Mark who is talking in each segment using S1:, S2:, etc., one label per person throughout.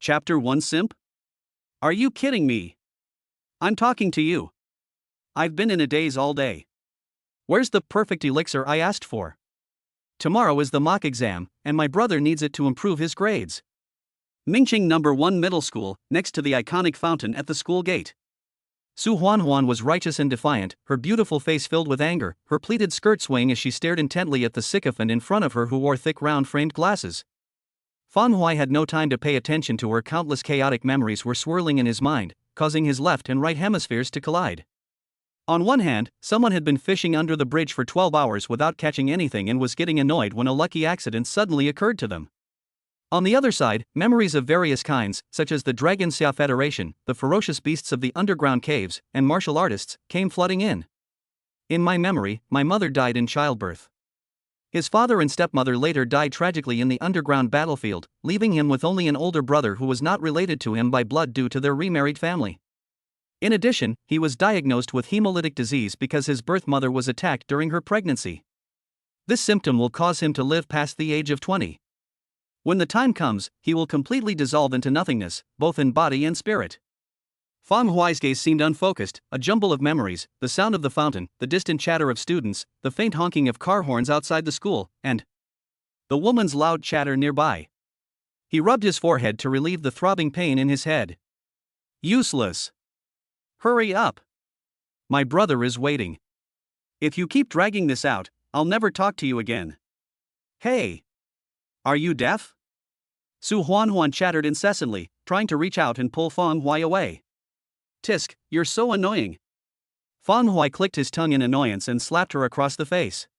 S1: Chapter 1 Simp? Are you kidding me? I'm talking to you. I've been in a daze all day. Where's the perfect elixir I asked for? Tomorrow is the mock exam, and my brother needs it to improve his grades. Mingqing No. 1 Middle School, next to the iconic fountain at the school gate. Su Huanhuan was righteous and defiant, her beautiful face filled with anger, her pleated skirt swaying as she stared intently at the sycophant in front of her who wore thick round-framed glasses. Fan Hui had no time to pay attention to her. Countless chaotic memories were swirling in his mind, causing his left and right hemispheres to collide. On one hand, someone had been fishing under the bridge for 12 hours without catching anything and was getting annoyed when a lucky accident suddenly occurred to them. On the other side, memories of various kinds, such as the Dragon Xia Federation, the ferocious beasts of the underground caves, and martial artists, came flooding in. In my memory, my mother died in childbirth. His father and stepmother later died tragically in the underground battlefield, leaving him with only an older brother who was not related to him by blood due to their remarried family. In addition, he was diagnosed with hemolytic disease because his birth mother was attacked during her pregnancy. This symptom will cause him to live past the age of 20. When the time comes, he will completely dissolve into nothingness, both in body and spirit. Fang Huai's gaze seemed unfocused, a jumble of memories, the sound of the fountain, the distant chatter of students, the faint honking of car horns outside the school, and the woman's loud chatter nearby. He rubbed his forehead to relieve the throbbing pain in his head. Useless. Hurry up. My brother is waiting. If you keep dragging this out, I'll never talk to you again. Hey! Are you deaf? Su Huanhuan chattered incessantly, trying to reach out and pull Fang Hui away. Tisk, you're so annoying. Fang Hui clicked his tongue in annoyance and slapped her across the face.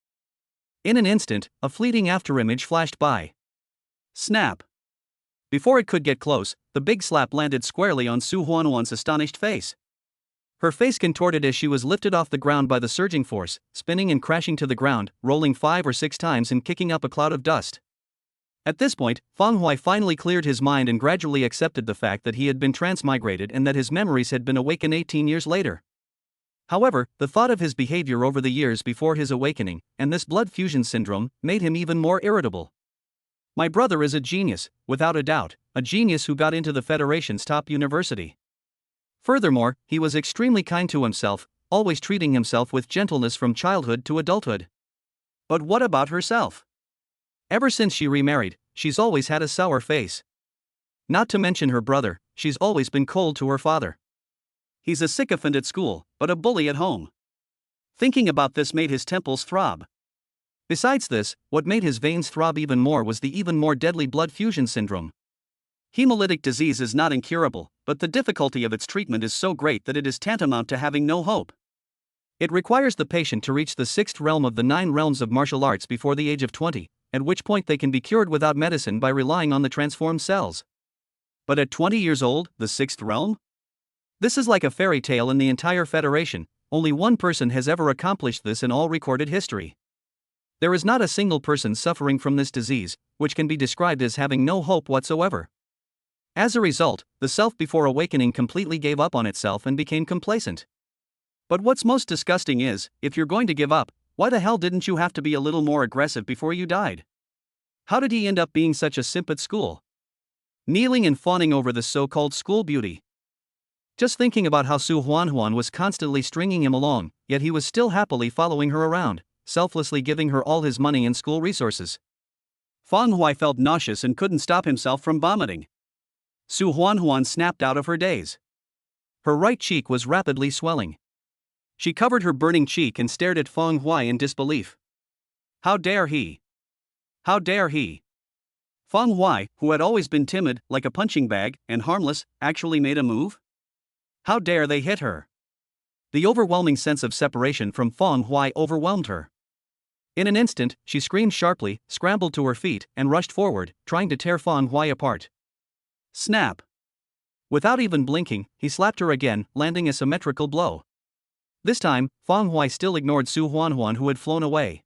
S1: In an instant, a fleeting afterimage flashed by. Snap. Before it could get close, the big slap landed squarely on Su Huanhuan's astonished face. Her face contorted as she was lifted off the ground by the surging force, spinning and crashing to the ground, rolling 5 or 6 times and kicking up a cloud of dust. At this point, Fang Hui finally cleared his mind and gradually accepted the fact that he had been transmigrated and that his memories had been awakened 18 years later. However, the thought of his behavior over the years before his awakening, and this blood fusion syndrome, made him even more irritable. My brother is a genius, without a doubt, a genius who got into the Federation's top university. Furthermore, he was extremely kind to himself, always treating himself with gentleness from childhood to adulthood. But what about herself? Ever since she remarried, she's always had a sour face. Not to mention her brother, she's always been cold to her father. He's a sycophant at school, but a bully at home. Thinking about this made his temples throb. Besides this, what made his veins throb even more was the even more deadly blood fusion syndrome. Hemolytic disease is not incurable, but the difficulty of its treatment is so great that it is tantamount to having no hope. It requires the patient to reach the 6th realm of the 9 realms of martial arts before the age of 20, at which point they can be cured without medicine by relying on the transformed cells. But at 20 years old, the 6th realm? This is like a fairy tale in the entire Federation. Only one person has ever accomplished this in all recorded history. There is not a single person suffering from this disease, which can be described as having no hope whatsoever. As a result, the self before awakening completely gave up on itself and became complacent. But what's most disgusting is, if you're going to give up, why the hell didn't you have to be a little more aggressive before you died? How did he end up being such a simp at school? Kneeling and fawning over the so-called school beauty. Just thinking about how Su Huanhuan was constantly stringing him along, yet he was still happily following her around, selflessly giving her all his money and school resources. Fang Hui felt nauseous and couldn't stop himself from vomiting. Su Huanhuan snapped out of her daze. Her right cheek was rapidly swelling. She covered her burning cheek and stared at Fang Hui in disbelief. How dare he? How dare he? Fang Hui, who had always been timid, like a punching bag, and harmless, actually made a move? How dare they hit her? The overwhelming sense of separation from Fang Hui overwhelmed her. In an instant, she screamed sharply, scrambled to her feet, and rushed forward, trying to tear Fang Hui apart. Snap! Without even blinking, he slapped her again, landing a symmetrical blow. This time, Fang Hui still ignored Su Huanhuan, who had flown away.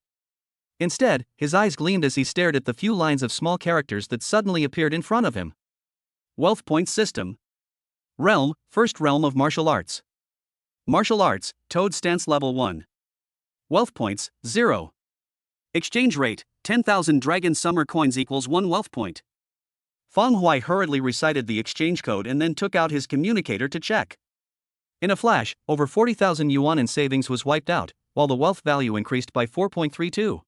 S1: Instead, his eyes gleamed as he stared at the few lines of small characters that suddenly appeared in front of him. Wealth Point System. Realm, First Realm of Martial Arts. Martial Arts, Toad Stance Level 1. Wealth Points, 0. Exchange Rate, 10,000 Dragon Summer Coins equals 1 Wealth Point. Feng Hui hurriedly recited the exchange code and then took out his communicator to check. In a flash, over 40,000 yuan in savings was wiped out, while the wealth value increased by 4.32.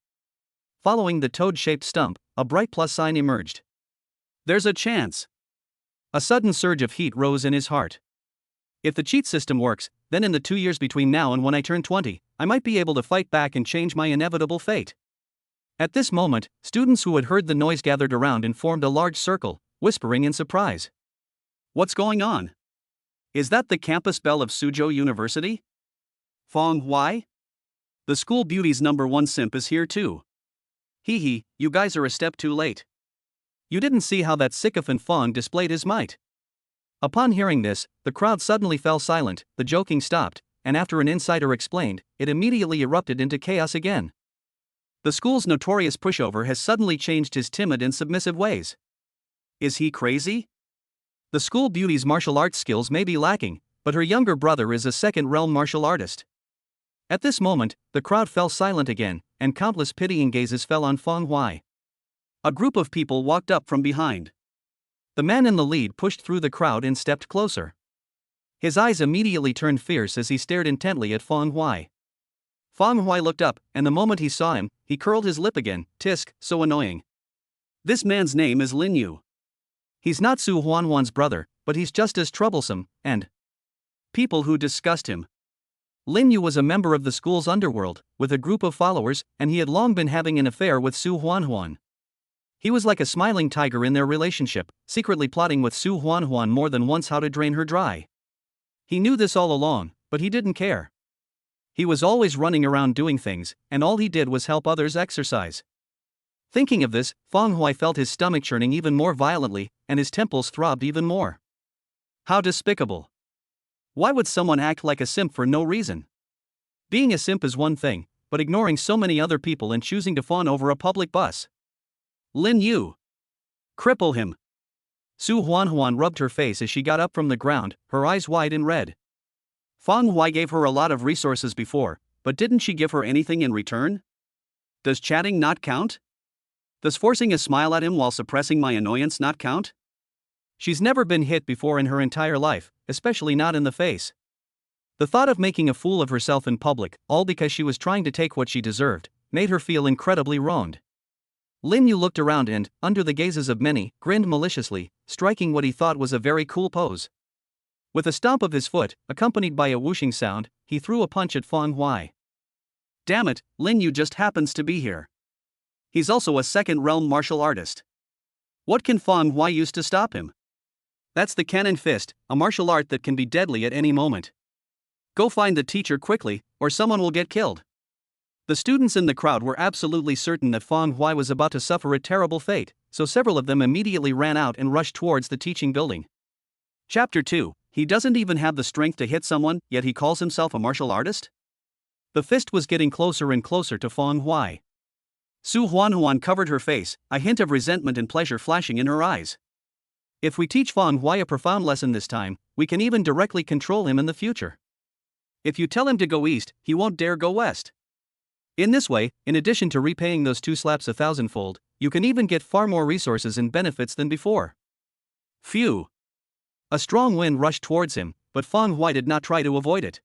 S1: Following the toad-shaped stump, a bright plus sign emerged. There's a chance. A sudden surge of heat rose in his heart. If the cheat system works, then in the 2 years between now and when I turn 20, I might be able to fight back and change my inevitable fate. At this moment, students who had heard the noise gathered around and formed a large circle, whispering in surprise. What's going on? Is that the campus belle of Suzhou University? Feng Hui? The school beauty's #1 simp is here too. Hee hee, you guys are a step too late. You didn't see how that sycophant Feng displayed his might. Upon hearing this, the crowd suddenly fell silent, the joking stopped, and after an insider explained, it immediately erupted into chaos again. The school's notorious pushover has suddenly changed his timid and submissive ways. Is he crazy? The school beauty's martial arts skills may be lacking, but her younger brother is a second-realm martial artist. At this moment, the crowd fell silent again, and countless pitying gazes fell on Feng Hui. A group of people walked up from behind. The man in the lead pushed through the crowd and stepped closer. His eyes immediately turned fierce as he stared intently at Feng Hui. Feng Hui looked up, and the moment he saw him, he curled his lip again. Tisk, so annoying. This man's name is Lin Yu. He's not Su Huanhuan's brother, but he's just as troublesome, and people who disgust him. Lin Yu was a member of the school's underworld, with a group of followers, and he had long been having an affair with Su Huanhuan. He was like a smiling tiger in their relationship, secretly plotting with Su Huanhuan more than once how to drain her dry. He knew this all along, but he didn't care. He was always running around doing things, and all he did was help others exercise. Thinking of this, Feng Hui felt his stomach churning even more violently, and his temples throbbed even more. How despicable. Why would someone act like a simp for no reason? Being a simp is one thing, but ignoring so many other people and choosing to fawn over a public bus. Lin Yu. Cripple him. Su Huanhuan rubbed her face as she got up from the ground, her eyes wide and red. Feng Hui gave her a lot of resources before, but didn't she give her anything in return? Does chatting not count? Does forcing a smile at him while suppressing my annoyance not count? She's never been hit before in her entire life, especially not in the face. The thought of making a fool of herself in public, all because she was trying to take what she deserved, made her feel incredibly wronged. Lin Yu looked around and, under the gazes of many, grinned maliciously, striking what he thought was a very cool pose. With a stomp of his foot, accompanied by a whooshing sound, he threw a punch at Feng Hui. Damn it, Lin Yu just happens to be here. He's also a second-realm martial artist. What can Feng Hui use to stop him? That's the cannon fist, a martial art that can be deadly at any moment. Go find the teacher quickly, or someone will get killed. The students in the crowd were absolutely certain that Feng Hui was about to suffer a terrible fate, so several of them immediately ran out and rushed towards the teaching building. Chapter 2. He doesn't even have the strength to hit someone, yet he calls himself a martial artist? The fist was getting closer and closer to Feng Hui. Su Huanhuan covered her face, a hint of resentment and pleasure flashing in her eyes. If we teach Feng Hui a profound lesson this time, we can even directly control him in the future. If you tell him to go east, he won't dare go west. In this way, in addition to repaying those 2 slaps 1,000-fold, you can even get far more resources and benefits than before. Phew. A strong wind rushed towards him, but Feng Hui did not try to avoid it.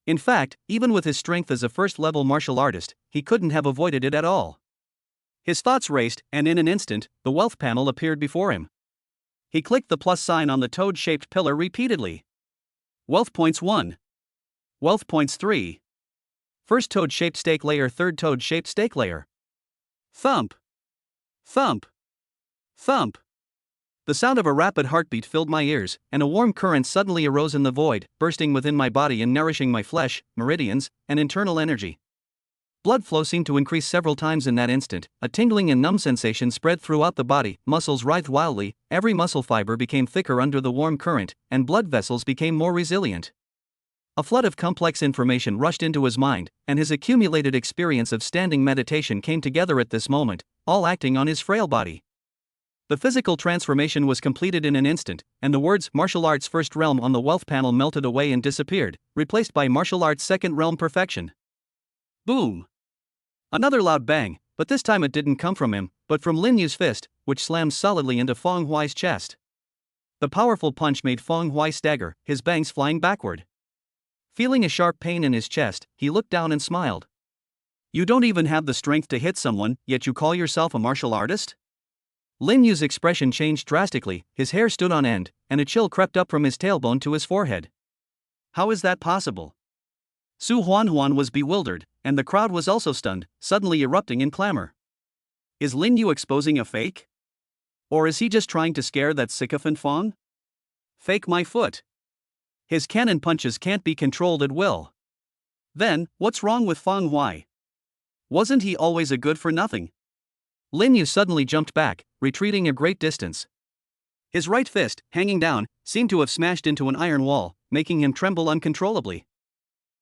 S1: In fact, even with his strength as a first-level martial artist, he couldn't have avoided it at all. His thoughts raced, and in an instant, the wealth panel appeared before him. He clicked the plus sign on the toad-shaped pillar repeatedly. Wealth points 1. Wealth points 3. First toad-shaped stake layer, third toad-shaped stake layer. Thump. Thump. Thump. The sound of a rapid heartbeat filled my ears, and a warm current suddenly arose in the void, bursting within my body and nourishing my flesh, meridians, and internal energy. Blood flow seemed to increase several times in that instant, a tingling and numb sensation spread throughout the body, muscles writhed wildly, every muscle fiber became thicker under the warm current, and blood vessels became more resilient. A flood of complex information rushed into his mind, and his accumulated experience of standing meditation came together at this moment, all acting on his frail body. The physical transformation was completed in an instant, and the words Martial Arts First Realm on the wealth panel melted away and disappeared, replaced by Martial Arts Second Realm Perfection. Boom! Another loud bang, but this time it didn't come from him, but from Lin Yu's fist, which slammed solidly into Feng Huai's chest. The powerful punch made Feng Huai stagger, his bangs flying backward. Feeling a sharp pain in his chest, he looked down and smiled. You don't even have the strength to hit someone, yet you call yourself a martial artist? Lin Yu's expression changed drastically, his hair stood on end, and a chill crept up from his tailbone to his forehead. How is that possible? Su Huanhuan was bewildered, and the crowd was also stunned, suddenly erupting in clamor. Is Lin Yu exposing a fake? Or is he just trying to scare that sycophant Feng? Fake my foot. His cannon punches can't be controlled at will. Then, what's wrong with Feng Huai? Wasn't he always a good-for-nothing? Lin Yu suddenly jumped back, retreating a great distance. His right fist, hanging down, seemed to have smashed into an iron wall, making him tremble uncontrollably.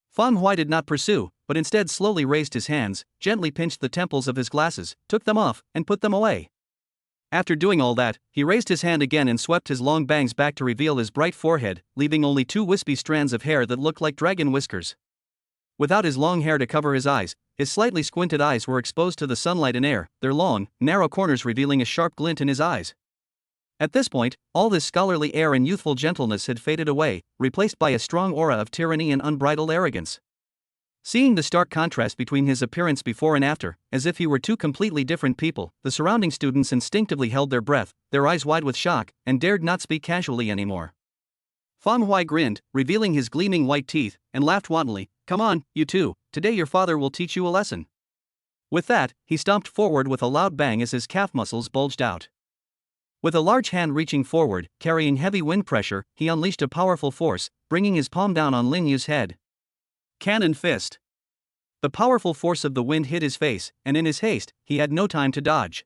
S1: Feng Huai did not pursue, but instead slowly raised his hands, gently pinched the temples of his glasses, took them off, and put them away. After doing all that, he raised his hand again and swept his long bangs back to reveal his bright forehead, leaving only 2 wispy strands of hair that looked like dragon whiskers. Without his long hair to cover his eyes, his slightly squinted eyes were exposed to the sunlight and air, their long, narrow corners revealing a sharp glint in his eyes. At this point, all this scholarly air and youthful gentleness had faded away, replaced by a strong aura of tyranny and unbridled arrogance. Seeing the stark contrast between his appearance before and after, as if he were 2 completely different people, the surrounding students instinctively held their breath, their eyes wide with shock, and dared not speak casually anymore. Feng Huai grinned, revealing his gleaming white teeth, and laughed wantonly. Come on, you two, today your father will teach you a lesson. With that, he stomped forward with a loud bang as his calf muscles bulged out. With a large hand reaching forward, carrying heavy wind pressure, he unleashed a powerful force, bringing his palm down on Lin Yu's head. Cannon fist. The powerful force of the wind hit his face, and in his haste, he had no time to dodge.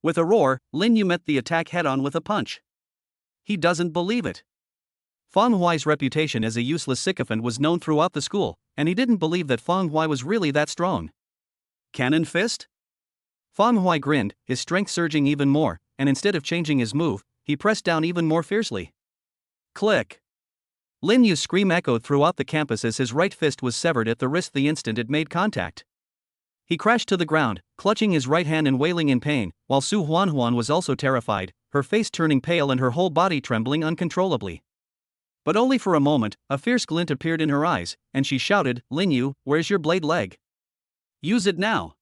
S1: With a roar, Lin Yu met the attack head-on with a punch. He doesn't believe it. Feng Huai's reputation as a useless sycophant was known throughout the school, and he didn't believe that Feng Huai was really that strong. Cannon fist? Feng Huai grinned, his strength surging even more, and instead of changing his move, he pressed down even more fiercely. Click! Lin Yu's scream echoed throughout the campus as his right fist was severed at the wrist the instant it made contact. He crashed to the ground, clutching his right hand and wailing in pain, while Su Huanhuan was also terrified, her face turning pale and her whole body trembling uncontrollably. But only for a moment, a fierce glint appeared in her eyes, and she shouted, Lin Yu, where's your blade leg? Use it now.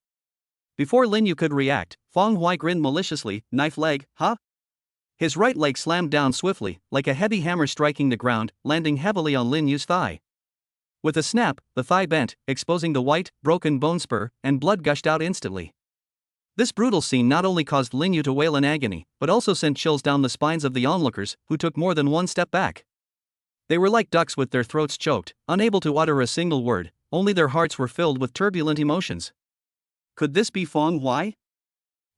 S1: Before Lin Yu could react, Feng Huai grinned maliciously, knife leg, huh? His right leg slammed down swiftly, like a heavy hammer striking the ground, landing heavily on Lin Yu's thigh. With a snap, the thigh bent, exposing the white, broken bone spur, and blood gushed out instantly. This brutal scene not only caused Lin Yu to wail in agony, but also sent chills down the spines of the onlookers, who took more than one step back. They were like ducks with their throats choked, unable to utter a single word, only their hearts were filled with turbulent emotions. Could this be Feng Huai?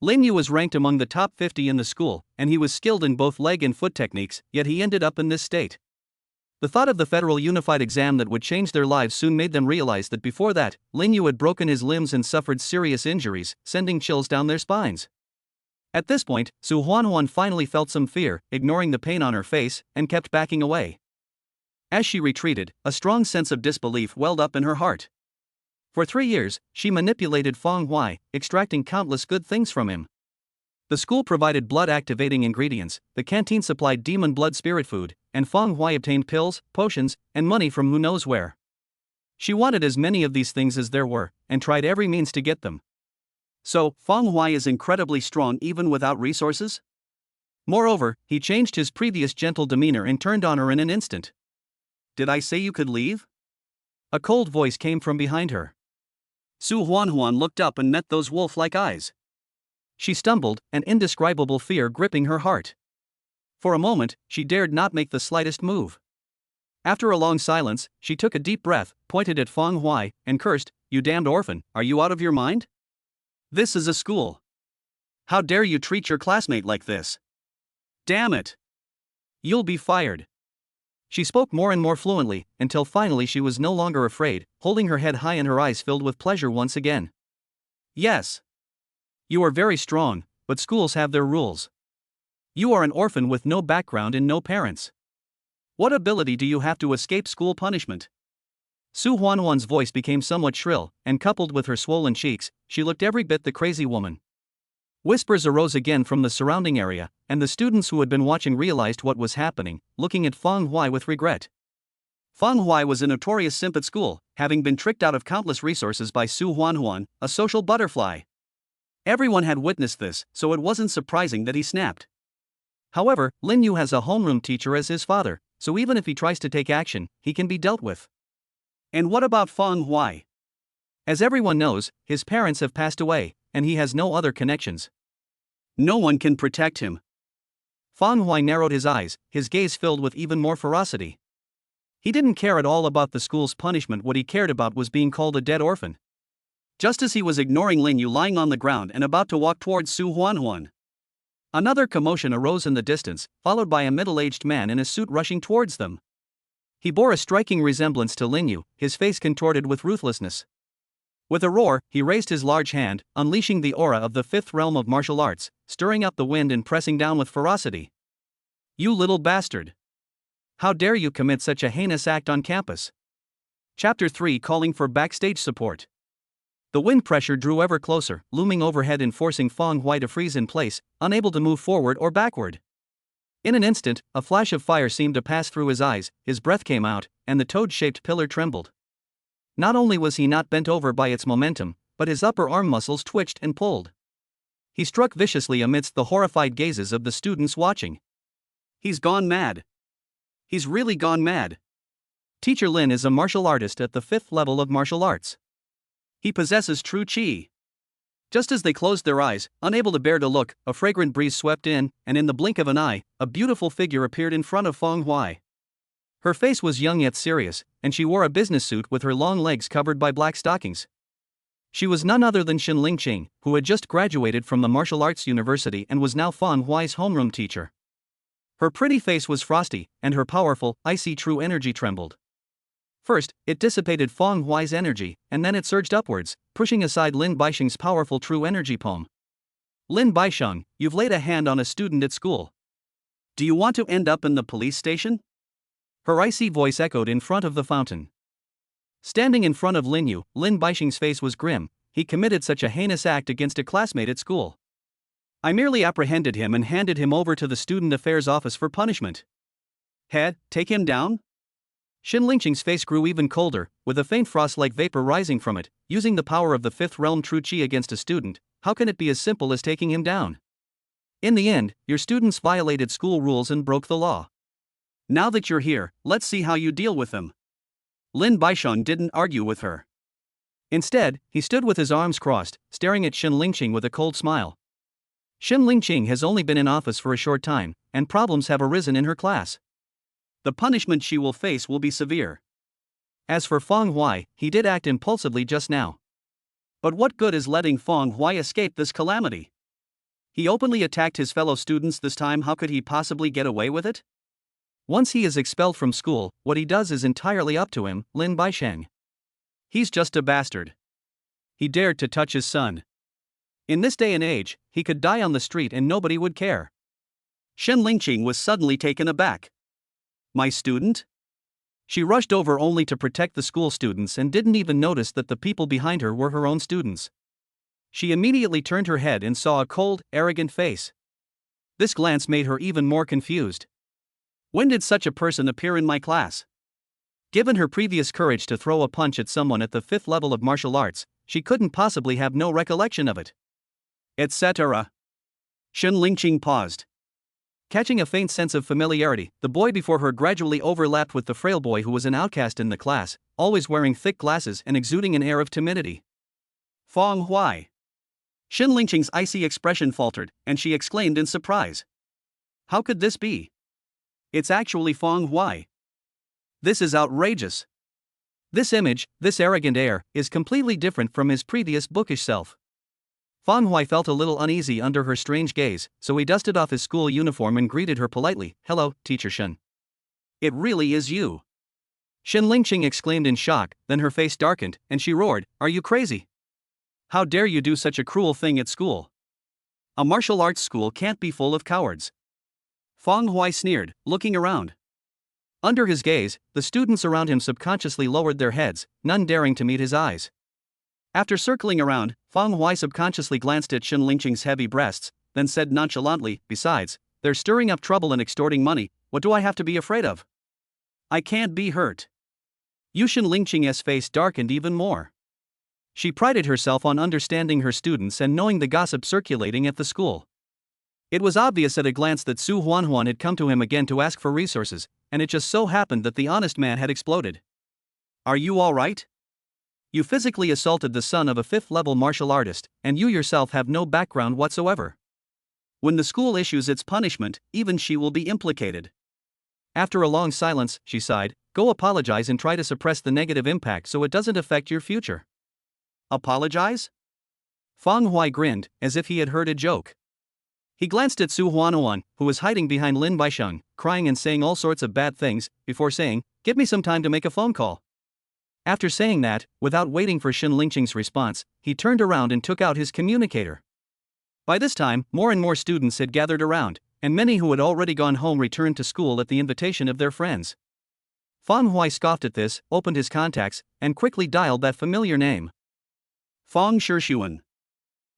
S1: Lin Yu was ranked among the top 50 in the school, and he was skilled in both leg and foot techniques, yet he ended up in this state. The thought of the federal unified exam that would change their lives soon made them realize that before that, Lin Yu had broken his limbs and suffered serious injuries, sending chills down their spines. At this point, Su Huanhuan finally felt some fear, ignoring the pain on her face, and kept backing away. As she retreated, a strong sense of disbelief welled up in her heart. For 3 years, she manipulated Feng Huai, extracting countless good things from him. The school provided blood-activating ingredients, the canteen supplied demon blood spirit food, and Feng Huai obtained pills, potions, and money from who knows where. She wanted as many of these things as there were, and tried every means to get them. So, Feng Huai is incredibly strong even without resources? Moreover, he changed his previous gentle demeanor and turned on her in an instant. Did I say you could leave? A cold voice came from behind her. Su Huanhuan looked up and met those wolf-like eyes. She stumbled, an indescribable fear gripping her heart. For a moment, she dared not make the slightest move. After a long silence, she took a deep breath, pointed at Feng Huai, and cursed, "You damned orphan, are you out of your mind? This is a school. How dare you treat your classmate like this? Damn it! You'll be fired." She spoke more and more fluently, until finally she was no longer afraid, holding her head high and her eyes filled with pleasure once again. Yes. You are very strong, but schools have their rules. You are an orphan with no background and no parents. What ability do you have to escape school punishment? Su Huanhuan's voice became somewhat shrill, and coupled with her swollen cheeks, she looked every bit the crazy woman. Whispers arose again from the surrounding area, and the students who had been watching realized what was happening, looking at Feng Huai with regret. Feng Huai was a notorious simp at school, having been tricked out of countless resources by Su Huanhuan, a social butterfly. Everyone had witnessed this, so it wasn't surprising that he snapped. However, Lin Yu has a homeroom teacher as his father, so even if he tries to take action, he can be dealt with. And what about Feng Huai? As everyone knows, his parents have passed away, and he has no other connections. No one can protect him. Feng Huai narrowed his eyes, his gaze filled with even more ferocity. He didn't care at all about the school's punishment. What he cared about was being called a dead orphan. Just as he was ignoring Lin Yu lying on the ground and about to walk towards Su Huanhuan, another commotion arose in the distance, followed by a middle-aged man in a suit rushing towards them. He bore a striking resemblance to Lin Yu, his face contorted with ruthlessness. With a roar, he raised his large hand, unleashing the aura of the fifth realm of martial arts, stirring up the wind and pressing down with ferocity. You little bastard! How dare you commit such a heinous act on campus? Chapter 3, calling for backstage support. The wind pressure drew ever closer, looming overhead and forcing Feng Huai to freeze in place, unable to move forward or backward. In an instant, a flash of fire seemed to pass through his eyes, his breath came out, and the toad-shaped pillar trembled. Not only was he not bent over by its momentum, but his upper arm muscles twitched and pulled. He struck viciously amidst the horrified gazes of the students watching. He's gone mad. He's really gone mad. Teacher Lin is a martial artist at the 5th level of martial arts. He possesses true qi. Just as they closed their eyes, unable to bear to look, a fragrant breeze swept in, and in the blink of an eye, a beautiful figure appeared in front of Feng Huai. Her face was young yet serious, and she wore a business suit with her long legs covered by black stockings. She was none other than Xin Lingqing, who had just graduated from the martial arts university and was now Feng Huai's homeroom teacher. Her pretty face was frosty, and her powerful, icy true energy trembled. First, it dissipated Feng Huai's energy, and then it surged upwards, pushing aside Lin Baisheng's powerful true energy poem. Lin Baisheng, you've laid a hand on a student at school. Do you want to end up in the police station? Her icy voice echoed in front of the fountain. Standing in front of Lin Yu, Lin Baisheng's face was grim. He committed such a heinous act against a classmate at school. I merely apprehended him and handed him over to the student affairs office for punishment. Head, take him down? Xin Lingqing's face grew even colder, with a faint frost-like vapor rising from it. Using the power of the 5th realm true qi against a student, how can it be as simple as taking him down? In the end, your students violated school rules and broke the law. Now that you're here, let's see how you deal with them. Lin Baisheng didn't argue with her. Instead, he stood with his arms crossed, staring at Xin Lingqing with a cold smile. Xin Lingqing has only been in office for a short time, and problems have arisen in her class. The punishment she will face will be severe. As for Feng Huai, he did act impulsively just now. But what good is letting Feng Huai escape this calamity? He openly attacked his fellow students this time. How could he possibly get away with it? Once he is expelled from school, what he does is entirely up to him, Lin Baisheng. He's just a bastard. He dared to touch his son. In this day and age, he could die on the street and nobody would care. Xin Lingqing was suddenly taken aback. My student? She rushed over only to protect the school students and didn't even notice that the people behind her were her own students. She immediately turned her head and saw a cold, arrogant face. This glance made her even more confused. When did such a person appear in my class? Given her previous courage to throw a punch at someone at the 5th level of martial arts, she couldn't possibly have no recollection of it. Etc. Xin Lingqing paused. Catching a faint sense of familiarity, the boy before her gradually overlapped with the frail boy who was an outcast in the class, always wearing thick glasses and exuding an air of timidity. Feng Huai. Xin Lingqing's icy expression faltered, and she exclaimed in surprise. How could this be? It's actually Feng Huai. This is outrageous. This image, this arrogant air, is completely different from his previous bookish self. Feng Huai felt a little uneasy under her strange gaze, so he dusted off his school uniform and greeted her politely. Hello, Teacher Xin. It really is you. Xin Lingqing exclaimed in shock, then her face darkened, and she roared, Are you crazy? How dare you do such a cruel thing at school? A martial arts school can't be full of cowards. Feng Huai sneered, looking around. Under his gaze, the students around him subconsciously lowered their heads, none daring to meet his eyes. After circling around, Fang Hui subconsciously glanced at Shen Lingqing's heavy breasts, then said nonchalantly, besides, they're stirring up trouble and extorting money, what do I have to be afraid of? I can't be hurt. Shen Lingqing's face darkened even more. She prided herself on understanding her students and knowing the gossip circulating at the school. It was obvious at a glance that Su Huanhuan had come to him again to ask for resources, and it just so happened that the honest man had exploded. Are you all right? You physically assaulted the son of a 5th-level martial artist, and you yourself have no background whatsoever. When the school issues its punishment, even she will be implicated. After a long silence, she sighed, go apologize and try to suppress the negative impact so it doesn't affect your future. Apologize? Fang Hui grinned, as if he had heard a joke. He glanced at Su Huanhuan, who was hiding behind Lin Baisheng, crying and saying all sorts of bad things, before saying, give me some time to make a phone call. After saying that, without waiting for Shen Lingqing's response, he turned around and took out his communicator. By this time, more and more students had gathered around, and many who had already gone home returned to school at the invitation of their friends. Fang Hui scoffed at this, opened his contacts, and quickly dialed that familiar name. Fang Shishuan.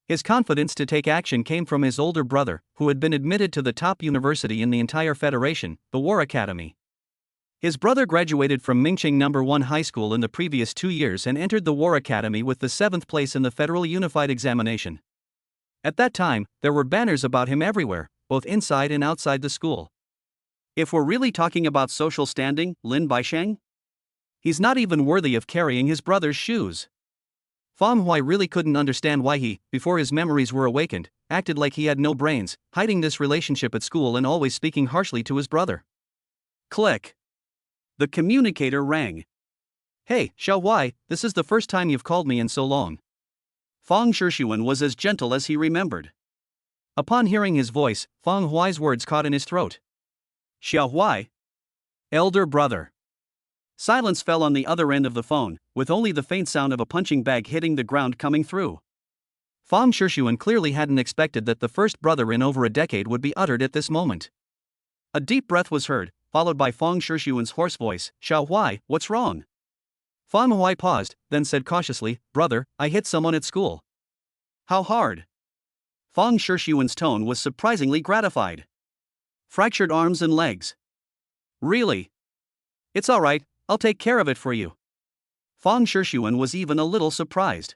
S1: His confidence to take action came from his older brother, who had been admitted to the top university in the entire federation, the War Academy. His brother graduated from Mingqing No. 1 High School in the previous 2 years and entered the War Academy with the 7th place in the Federal Unified Examination. At that time, there were banners about him everywhere, both inside and outside the school. If we're really talking about social standing, Lin Baisheng? He's not even worthy of carrying his brother's shoes. Fang Hui really couldn't understand why he, before his memories were awakened, acted like he had no brains, hiding this relationship at school and always speaking harshly to his brother. Click. The communicator rang. Hey, Xiao Hui, this is the first time you've called me in so long. Fang Shishuan was as gentle as he remembered. Upon hearing his voice, Fang Hui's words caught in his throat. Xiao Hui? Elder brother. Silence fell on the other end of the phone, with only the faint sound of a punching bag hitting the ground coming through. Fang Shishuan clearly hadn't expected that the first brother in over a decade would be uttered at this moment. A deep breath was heard, followed by Fang Shishuan's hoarse voice, Xiao Hui, what's wrong? Fang Hui paused, then said cautiously, brother, I hit someone at school. How hard? Fang Shishuan's tone was surprisingly gratified. Fractured arms and legs. Really? It's all right, I'll take care of it for you. Fang Shishuan was even a little surprised.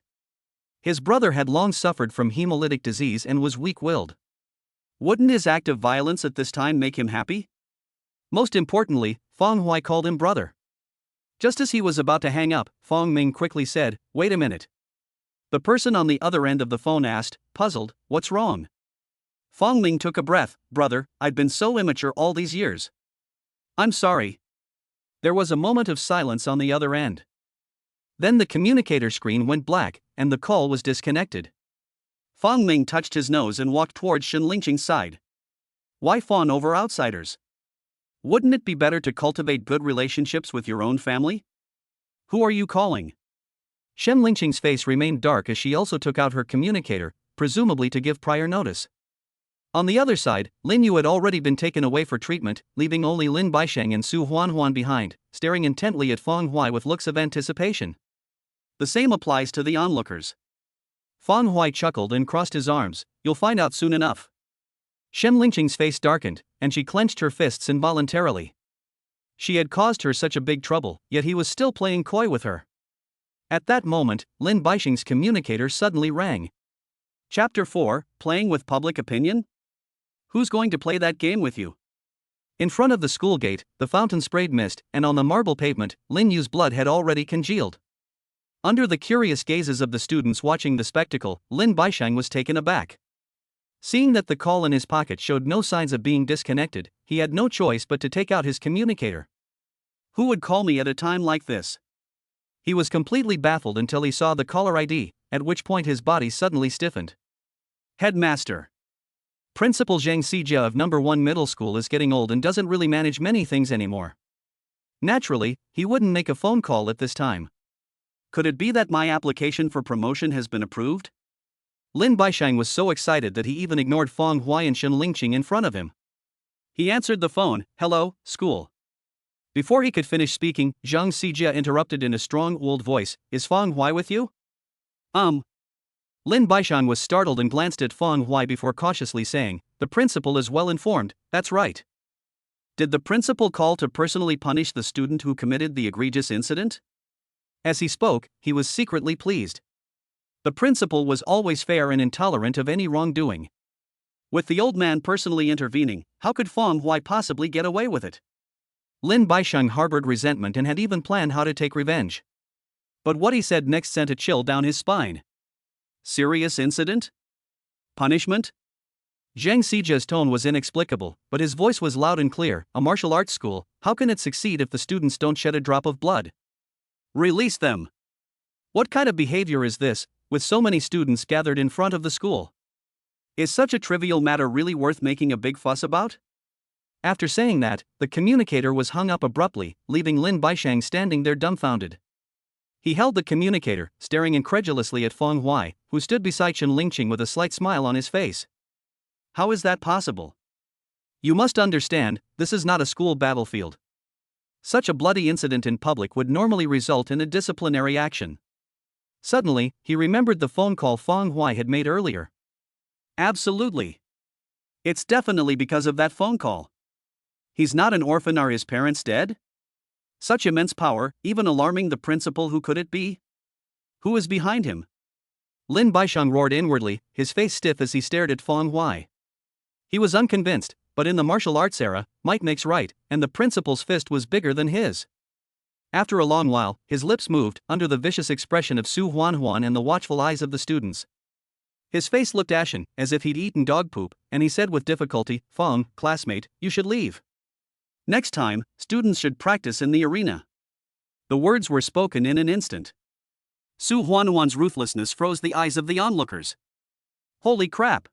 S1: His brother had long suffered from hemolytic disease and was weak-willed. Wouldn't his act of violence at this time make him happy? Most importantly, Fang Hui called him brother. Just as he was about to hang up, Fang Ming quickly said, wait a minute. The person on the other end of the phone asked, puzzled, what's wrong? Fang Ming took a breath, brother, I've been so immature all these years. I'm sorry. There was a moment of silence on the other end. Then the communicator screen went black, and the call was disconnected. Fang Ming touched his nose and walked towards Shen Lingqing's side. Why fawn over outsiders? Wouldn't it be better to cultivate good relationships with your own family? Who are you calling? Shen Lingqing's face remained dark as she also took out her communicator, presumably to give prior notice. On the other side, Lin Yu had already been taken away for treatment, leaving only Lin Baisheng and Su Huanhuan behind, staring intently at Fang Hui with looks of anticipation. The same applies to the onlookers. Fang Hui chuckled and crossed his arms, you'll find out soon enough. Shen Lingqing's face darkened, and she clenched her fists involuntarily. She had caused her such a big trouble, yet he was still playing coy with her. At that moment, Lin Baisheng's communicator suddenly rang. Chapter 4, Playing with Public Opinion? Who's going to play that game with you? In front of the school gate, the fountain sprayed mist, and on the marble pavement, Lin Yu's blood had already congealed. Under the curious gazes of the students watching the spectacle, Lin Baisheng was taken aback. Seeing that the call in his pocket showed no signs of being disconnected, he had no choice but to take out his communicator. Who would call me at a time like this? He was completely baffled until he saw the caller ID, at which point his body suddenly stiffened. Headmaster. Principal Zhang Xijia of No. 1 Middle School is getting old and doesn't really manage many things anymore. Naturally, he wouldn't make a phone call at this time. Could it be that my application for promotion has been approved? Lin Baisheng was so excited that he even ignored Fang Hui and Shen Lingqing in front of him. He answered the phone, hello, school. Before he could finish speaking, Zhang Xijia interrupted in a strong, old voice, is Fang Hui with you? Um. Lin Baishan was startled and glanced at Feng Huai before cautiously saying, "The principal is well informed, that's right." Did the principal call to personally punish the student who committed the egregious incident? As he spoke, he was secretly pleased. The principal was always fair and intolerant of any wrongdoing. With the old man personally intervening, how could Feng Huai possibly get away with it? Lin Baisheng harbored resentment and had even planned how to take revenge. But what he said next sent a chill down his spine. Serious incident? Punishment? Zhang Sijia's tone was inexplicable, but his voice was loud and clear. A martial arts school, how can it succeed if the students don't shed a drop of blood? Release them! What kind of behavior is this, with so many students gathered in front of the school? Is such a trivial matter really worth making a big fuss about? After saying that, the communicator was hung up abruptly, leaving Lin Baisheng standing there dumbfounded. He held the communicator, staring incredulously at Feng Huai, who stood beside Chen Lingqing with a slight smile on his face. How is that possible? You must understand, this is not a school battlefield. Such a bloody incident in public would normally result in a disciplinary action. Suddenly, he remembered the phone call Feng Huai had made earlier. Absolutely. It's definitely because of that phone call. He's not an orphan. Are his parents dead? Such immense power, even alarming the principal. Who could it be? Who is behind him? Lin Baisheng roared inwardly, his face stiff as he stared at Feng Huai. He was unconvinced, but in the martial arts era, might makes right, and the principal's fist was bigger than his. After a long while, his lips moved, under the vicious expression of Su Huanhuan and the watchful eyes of the students. His face looked ashen, as if he'd eaten dog poop, and he said with difficulty, "Feng, classmate, you should leave. Next time, students should practice in the arena." The words were spoken in an instant. Su Huanhuan's ruthlessness froze the eyes of the onlookers. Holy crap!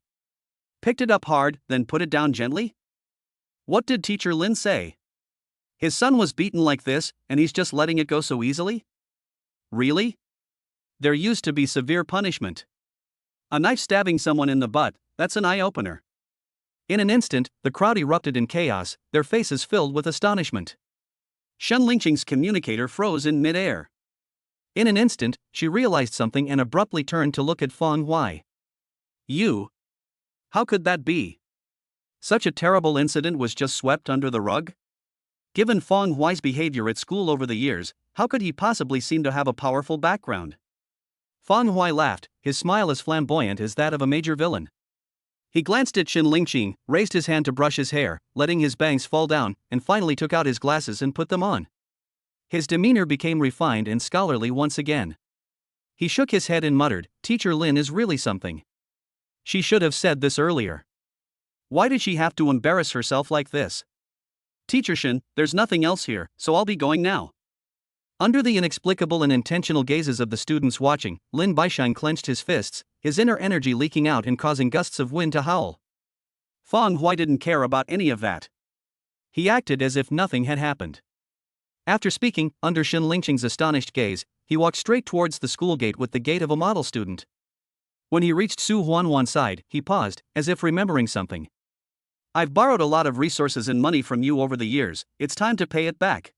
S1: Picked it up hard, then put it down gently? What did Teacher Lin say? His son was beaten like this, and he's just letting it go so easily? Really? There used to be severe punishment. A knife stabbing someone in the butt, that's an eye-opener. In an instant, the crowd erupted in chaos, their faces filled with astonishment. Shen Lingqing's communicator froze in mid-air. In an instant, she realized something and abruptly turned to look at Feng Huai. You? How could that be? Such a terrible incident was just swept under the rug? Given Feng Huai's behavior at school over the years, how could he possibly seem to have a powerful background? Feng Huai laughed, his smile as flamboyant as that of a major villain. He glanced at Chen Lingqing, raised his hand to brush his hair, letting his bangs fall down, and finally took out his glasses and put them on. His demeanor became refined and scholarly once again. He shook his head and muttered, "Teacher Lin is really something. She should have said this earlier. Why did she have to embarrass herself like this? Teacher Shen, there's nothing else here, so I'll be going now." Under the inexplicable and intentional gazes of the students watching, Lin Baisheng clenched his fists, his inner energy leaking out and causing gusts of wind to howl. Feng Huai didn't care about any of that. He acted as if nothing had happened. After speaking, under Shen Lingqing's astonished gaze, he walked straight towards the school gate with the gait of a model student. When he reached Su Huanhuan's side, he paused, as if remembering something. "I've borrowed a lot of resources and money from you over the years, it's time to pay it back.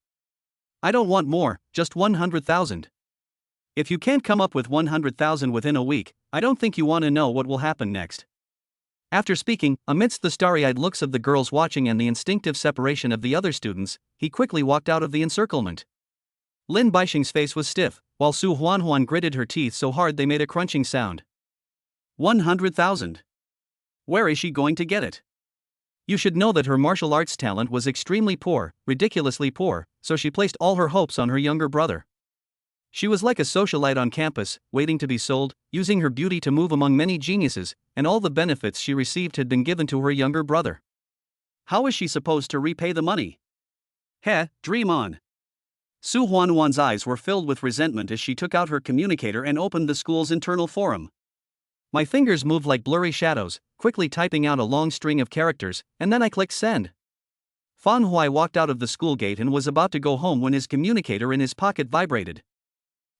S1: I don't want more, just 100,000. If you can't come up with 100,000 within a week, I don't think you want to know what will happen next." After speaking, amidst the starry-eyed looks of the girls watching and the instinctive separation of the other students, he quickly walked out of the encirclement. Lin Baisheng's face was stiff, while Su Huanhuan gritted her teeth so hard they made a crunching sound. 100,000. Where is she going to get it? You should know that her martial arts talent was extremely poor, ridiculously poor, so she placed all her hopes on her younger brother. She was like a socialite on campus, waiting to be sold, using her beauty to move among many geniuses, and all the benefits she received had been given to her younger brother. How is she supposed to repay the money? Dream on. Su Huanhuan's eyes were filled with resentment as she took out her communicator and opened the school's internal forum. My fingers moved like blurry shadows, quickly typing out a long string of characters, and then I clicked send. Feng Huai walked out of the school gate and was about to go home when his communicator in his pocket vibrated.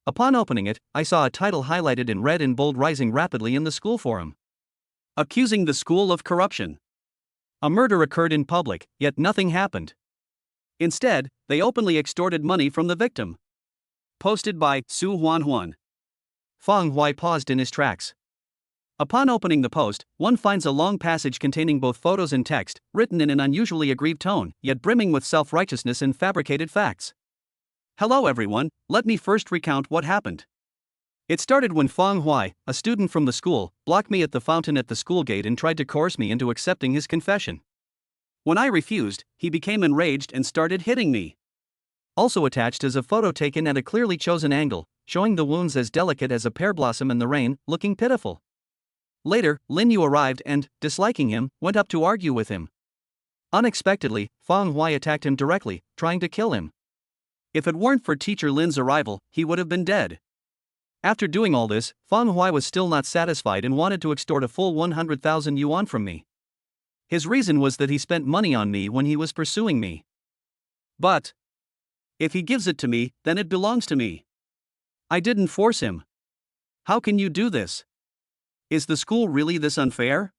S1: Upon opening it, I saw a title highlighted in red and bold rising rapidly in the school forum. Accusing the school of corruption. A murder occurred in public, yet nothing happened. Instead, they openly extorted money from the victim. Posted by Su Huanhuan. Feng Hui paused in his tracks. Upon opening the post, one finds a long passage containing both photos and text, written in an unusually aggrieved tone, yet brimming with self-righteousness and fabricated facts. Hello everyone, let me first recount what happened. It started when Feng Hui, a student from the school, blocked me at the fountain at the school gate and tried to coerce me into accepting his confession. When I refused, he became enraged and started hitting me. Also attached is a photo taken at a clearly chosen angle, showing the wounds as delicate as a pear blossom in the rain, looking pitiful. Later, Lin Yu arrived and, disliking him, went up to argue with him. Unexpectedly, Feng Hui attacked him directly, trying to kill him. If it weren't for teacher Lin's arrival, he would have been dead. After doing all this, Feng Hui was still not satisfied and wanted to extort a full 100,000 yuan from me. His reason was that he spent money on me when he was pursuing me. But if he gives it to me, then it belongs to me. I didn't force him. How can you do this? Is the school really this unfair?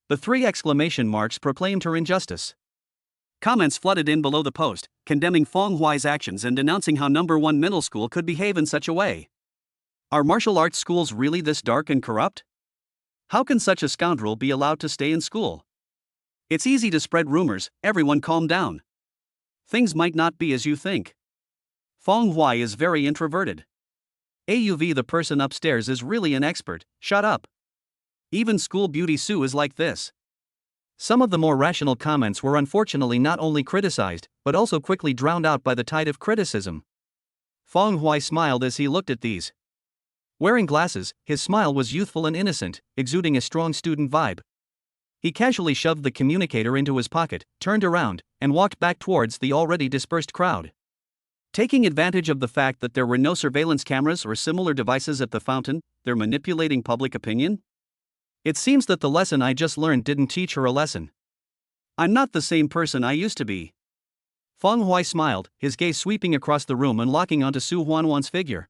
S1: The 3 exclamation marks proclaimed her injustice. Comments flooded in below the post, condemning Feng Hui's actions and denouncing how number 1 middle school could behave in such a way. Are martial arts schools really this dark and corrupt? How can such a scoundrel be allowed to stay in school? It's easy to spread rumors, everyone calm down. Things might not be as you think. Feng Hui is very introverted. AUV, the person upstairs, is really an expert, shut up. Even school beauty Sue is like this. Some of the more rational comments were unfortunately not only criticized, but also quickly drowned out by the tide of criticism. Feng Hui smiled as he looked at these. Wearing glasses, his smile was youthful and innocent, exuding a strong student vibe. He casually shoved the communicator into his pocket, turned around, and walked back towards the already dispersed crowd. Taking advantage of the fact that there were no surveillance cameras or similar devices at the fountain, they're manipulating public opinion? It seems that the lesson I just learned didn't teach her a lesson. I'm not the same person I used to be. Feng Hui smiled, his gaze sweeping across the room and locking onto Su Huanhuan's figure.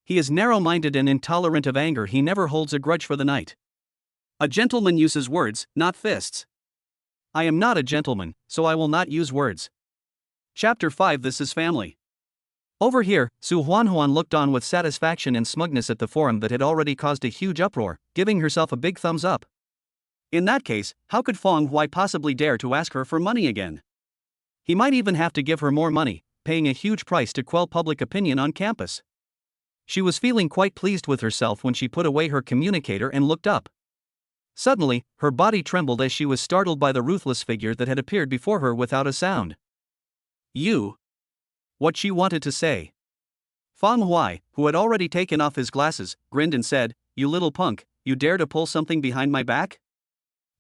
S1: He is narrow-minded and intolerant of anger. He never holds a grudge for the night. A gentleman uses words, not fists. I am not a gentleman, so I will not use words. Chapter 5. This is family. Over here, Su Huanhuan looked on with satisfaction and smugness at the forum that had already caused a huge uproar, giving herself a big thumbs up. In that case, how could Feng Hui possibly dare to ask her for money again? He might even have to give her more money, paying a huge price to quell public opinion on campus. She was feeling quite pleased with herself when she put away her communicator and looked up. Suddenly, her body trembled as she was startled by the ruthless figure that had appeared before her without a sound. You. What she wanted to say. Feng Hui, who had already taken off his glasses, grinned and said, "You little punk, you dare to pull something behind my back?"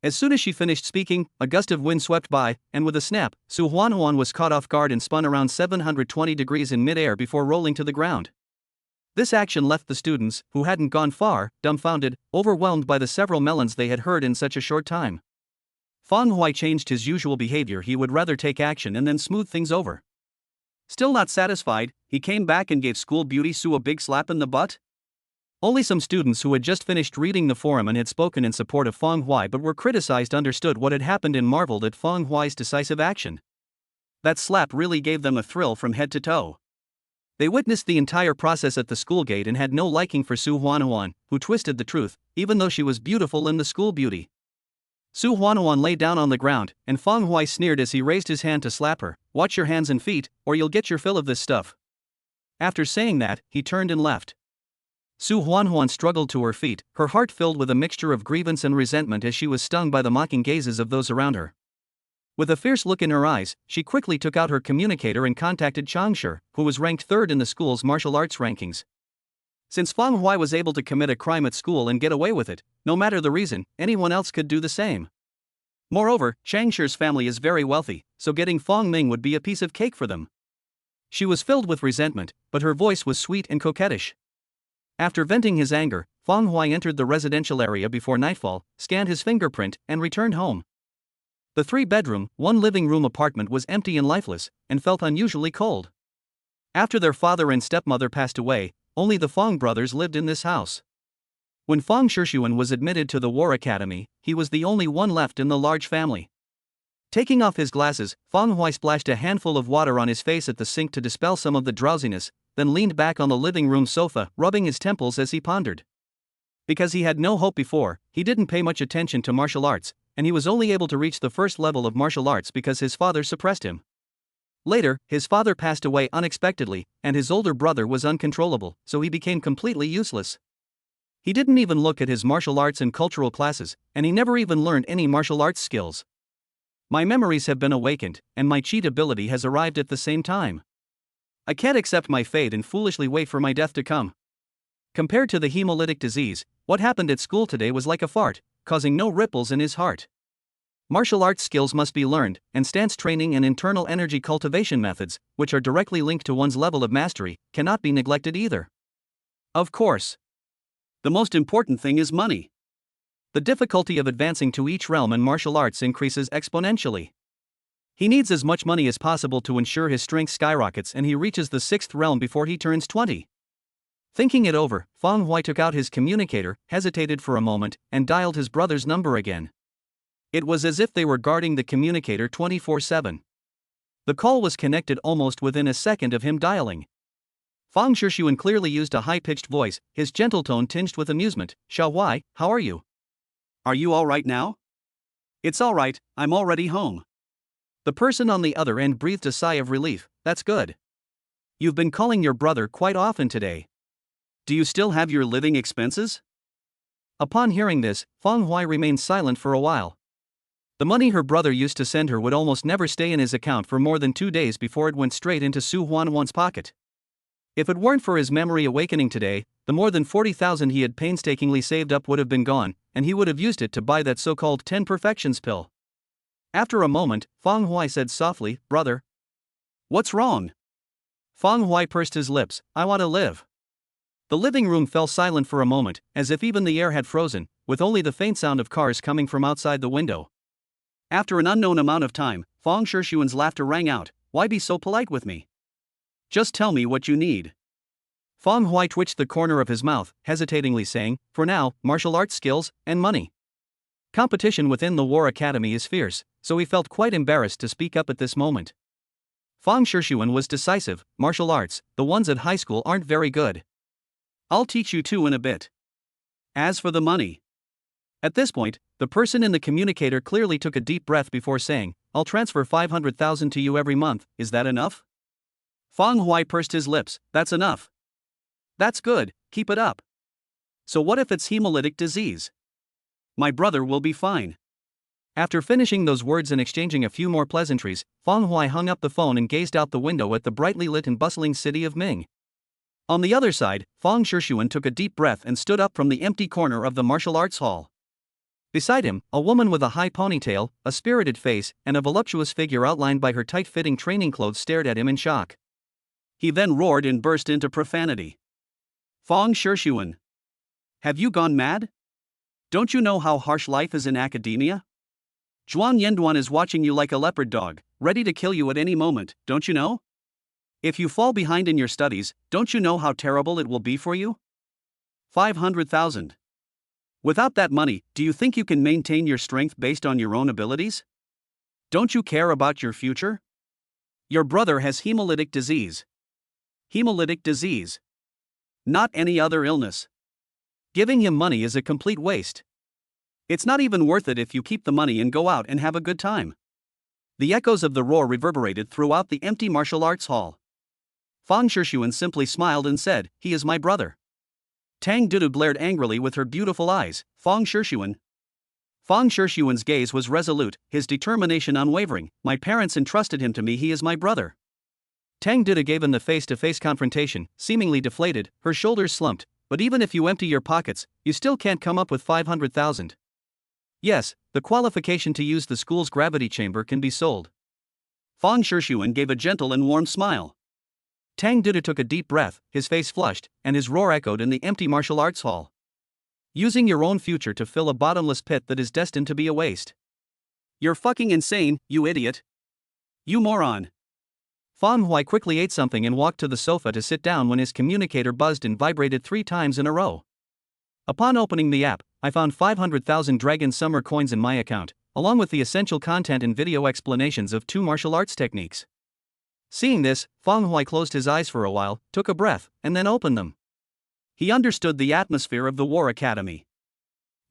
S1: As soon as she finished speaking, a gust of wind swept by, and with a snap, Su Huanhuan was caught off guard and spun around 720 degrees in mid-air before rolling to the ground. This action left the students, who hadn't gone far, dumbfounded, overwhelmed by the several melons they had heard in such a short time. Feng Hui changed his usual behavior. He would rather take action and then smooth things over. Still not satisfied, he came back and gave school beauty Sue a big slap in the butt. Only some students who had just finished reading the forum and had spoken in support of Feng Hui but were criticized understood what had happened and marveled at Feng Hui's decisive action. That slap really gave them a thrill from head to toe. They witnessed the entire process at the school gate and had no liking for Su Huanhuan, who twisted the truth, even though she was beautiful in the school beauty. Su Huanhuan lay down on the ground, and Feng Hui sneered as he raised his hand to slap her. "Watch your hands and feet, or you'll get your fill of this stuff." After saying that, he turned and left. Su Huanhuan struggled to her feet, her heart filled with a mixture of grievance and resentment as she was stung by the mocking gazes of those around her. With a fierce look in her eyes, she quickly took out her communicator and contacted Changshi, who was ranked 3rd in the school's martial arts rankings. Since Feng Hui was able to commit a crime at school and get away with it, no matter the reason, anyone else could do the same. Moreover, Changshi's family is very wealthy, so getting Feng Ming would be a piece of cake for them. She was filled with resentment, but her voice was sweet and coquettish. After venting his anger, Feng Hui entered the residential area before nightfall, scanned his fingerprint, and returned home. The 3-bedroom, 1-living-room apartment was empty and lifeless, and felt unusually cold. After their father and stepmother passed away, only the Feng brothers lived in this house. When Feng Shishuan was admitted to the War Academy, he was the only one left in the large family. Taking off his glasses, Feng Hui splashed a handful of water on his face at the sink to dispel some of the drowsiness, then leaned back on the living room sofa, rubbing his temples as he pondered. Because he had no hope before, he didn't pay much attention to martial arts, and he was only able to reach the first level of martial arts because his father suppressed him. Later, his father passed away unexpectedly, and his older brother was uncontrollable, so he became completely useless. He didn't even look at his martial arts and cultural classes, and he never even learned any martial arts skills. My memories have been awakened, and my cheat ability has arrived at the same time. I can't accept my fate and foolishly wait for my death to come. Compared to the hemolytic disease, what happened at school today was like a fart, causing no ripples in his heart. Martial arts skills must be learned, and stance training and internal energy cultivation methods, which are directly linked to one's level of mastery, cannot be neglected either. Of course. The most important thing is money. The difficulty of advancing to each realm in martial arts increases exponentially. He needs as much money as possible to ensure his strength skyrockets and he reaches the 6th realm before he turns 20. Thinking it over, Feng Hui took out his communicator, hesitated for a moment, and dialed his brother's number again. It was as if they were guarding the communicator 24/7. The call was connected almost within a second of him dialing. Feng Shixuan clearly used a high-pitched voice, his gentle tone tinged with amusement. "Xiao Hui, how are you? Are you all right now?" "It's all right, I'm already home." The person on the other end breathed a sigh of relief. "That's good. You've been calling your brother quite often today. Do you still have your living expenses?" Upon hearing this, Feng Hui remained silent for a while. The money her brother used to send her would almost never stay in his account for more than 2 days before it went straight into Su Huanwan's pocket. If it weren't for his memory awakening today, the more than 40,000 he had painstakingly saved up would have been gone, and he would have used it to buy that so-called 10 perfections pill. After a moment, Feng Hui said softly, "Brother. What's wrong?" Feng Hui pursed his lips. "I want to live." The living room fell silent for a moment, as if even the air had frozen, with only the faint sound of cars coming from outside the window. After an unknown amount of time, Feng Shixuan's laughter rang out. "Why be so polite with me? Just tell me what you need." Feng Hui twitched the corner of his mouth, hesitatingly saying, "For now, martial arts skills, and money." Competition within the War Academy is fierce, so he felt quite embarrassed to speak up at this moment. Feng Shixuan was decisive. "Martial arts, the ones at high school aren't very good. I'll teach you two in a bit. As for the money." At this point, the person in the communicator clearly took a deep breath before saying, "I'll transfer 500,000 to you every month, is that enough?" Feng Hui pursed his lips. "That's enough." "That's good, keep it up." "So what if it's hemolytic disease?" "My brother will be fine." After finishing those words and exchanging a few more pleasantries, Feng Hui hung up the phone and gazed out the window at the brightly lit and bustling city of Ming. On the other side, Feng Shixuan took a deep breath and stood up from the empty corner of the martial arts hall. Beside him, a woman with a high ponytail, a spirited face, and a voluptuous figure outlined by her tight-fitting training clothes stared at him in shock. He then roared and burst into profanity. "Feng Shixuan! Have you gone mad? Don't you know how harsh life is in academia? Zhuang Yanduan is watching you like a leopard dog, ready to kill you at any moment, don't you know? If you fall behind in your studies, don't you know how terrible it will be for you? 500,000. Without that money, do you think you can maintain your strength based on your own abilities? Don't you care about your future? Your brother has hemolytic disease. Hemolytic disease. Not any other illness. Giving him money is a complete waste. It's not even worth it if you keep the money and go out and have a good time." The echoes of the roar reverberated throughout the empty martial arts hall. Feng Shixuan simply smiled and said, "He is my brother." Tang Dudu glared angrily with her beautiful eyes. "Feng Shixuan." Feng Shixuan's gaze was resolute, his determination unwavering. "My parents entrusted him to me, he is my brother." Tang Dudu gave him the face-to-face confrontation, seemingly deflated, her shoulders slumped. "But even if you empty your pockets, you still can't come up with 500,000. Yes, the qualification to use the school's gravity chamber can be sold." Feng Shixuan gave a gentle and warm smile. Tang Dudu took a deep breath, his face flushed, and his roar echoed in the empty martial arts hall. "Using your own future to fill a bottomless pit that is destined to be a waste. You're fucking insane, you idiot. You moron." Feng Hui quickly ate something and walked to the sofa to sit down when his communicator buzzed and vibrated 3 times in a row. Upon opening the app, I found 500,000 Dragon Summer coins in my account, along with the essential content and video explanations of 2 martial arts techniques. Seeing this, Fang Huai closed his eyes for a while, took a breath, and then opened them. He understood the atmosphere of the War Academy.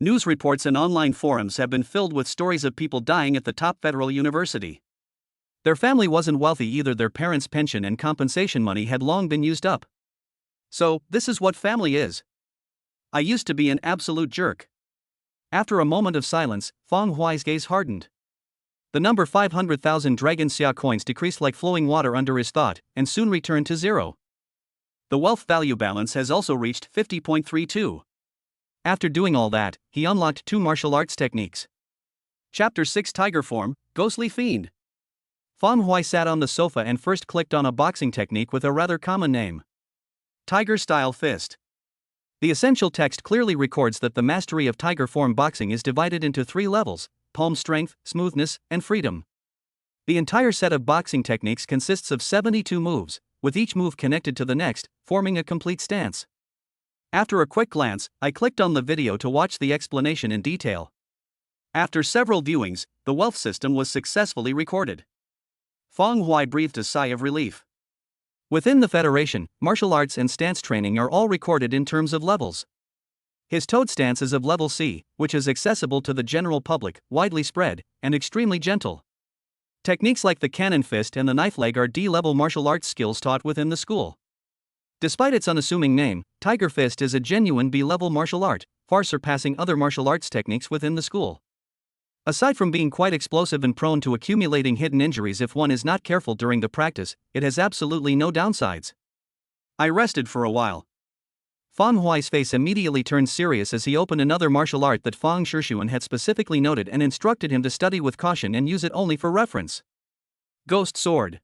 S1: News reports and online forums have been filled with stories of people dying at the top federal university. Their family wasn't wealthy either, their parents' pension and compensation money had long been used up. So, this is what family is. I used to be an absolute jerk. After a moment of silence, Fang Huai's gaze hardened. The number 500,000 Dragon Xia coins decreased like flowing water under his thought, and soon returned to zero. The wealth value balance has also reached 50.32. After doing all that, he unlocked 2 martial arts techniques. Chapter 6 Tiger Form, Ghostly Fiend. Fang Huai sat on the sofa and first clicked on a boxing technique with a rather common name. Tiger Style Fist. The essential text clearly records that the mastery of tiger form boxing is divided into 3 levels: palm strength, smoothness, and freedom. The entire set of boxing techniques consists of 72 moves, with each move connected to the next, forming a complete stance. After a quick glance, I clicked on the video to watch the explanation in detail. After several viewings, the wealth system was successfully recorded. Fang Huai breathed a sigh of relief. Within the Federation, martial arts and stance training are all recorded in terms of levels. His toad stance is of level C, which is accessible to the general public, widely spread, and extremely gentle. Techniques like the cannon fist and the knife leg are D-level martial arts skills taught within the school. Despite its unassuming name, Tiger Fist is a genuine B-level martial art, far surpassing other martial arts techniques within the school. Aside from being quite explosive and prone to accumulating hidden injuries if one is not careful during the practice, it has absolutely no downsides. I rested for a while. Fang Huai's face immediately turned serious as he opened another martial art that Fang Shishuan had specifically noted and instructed him to study with caution and use it only for reference. Ghost Sword.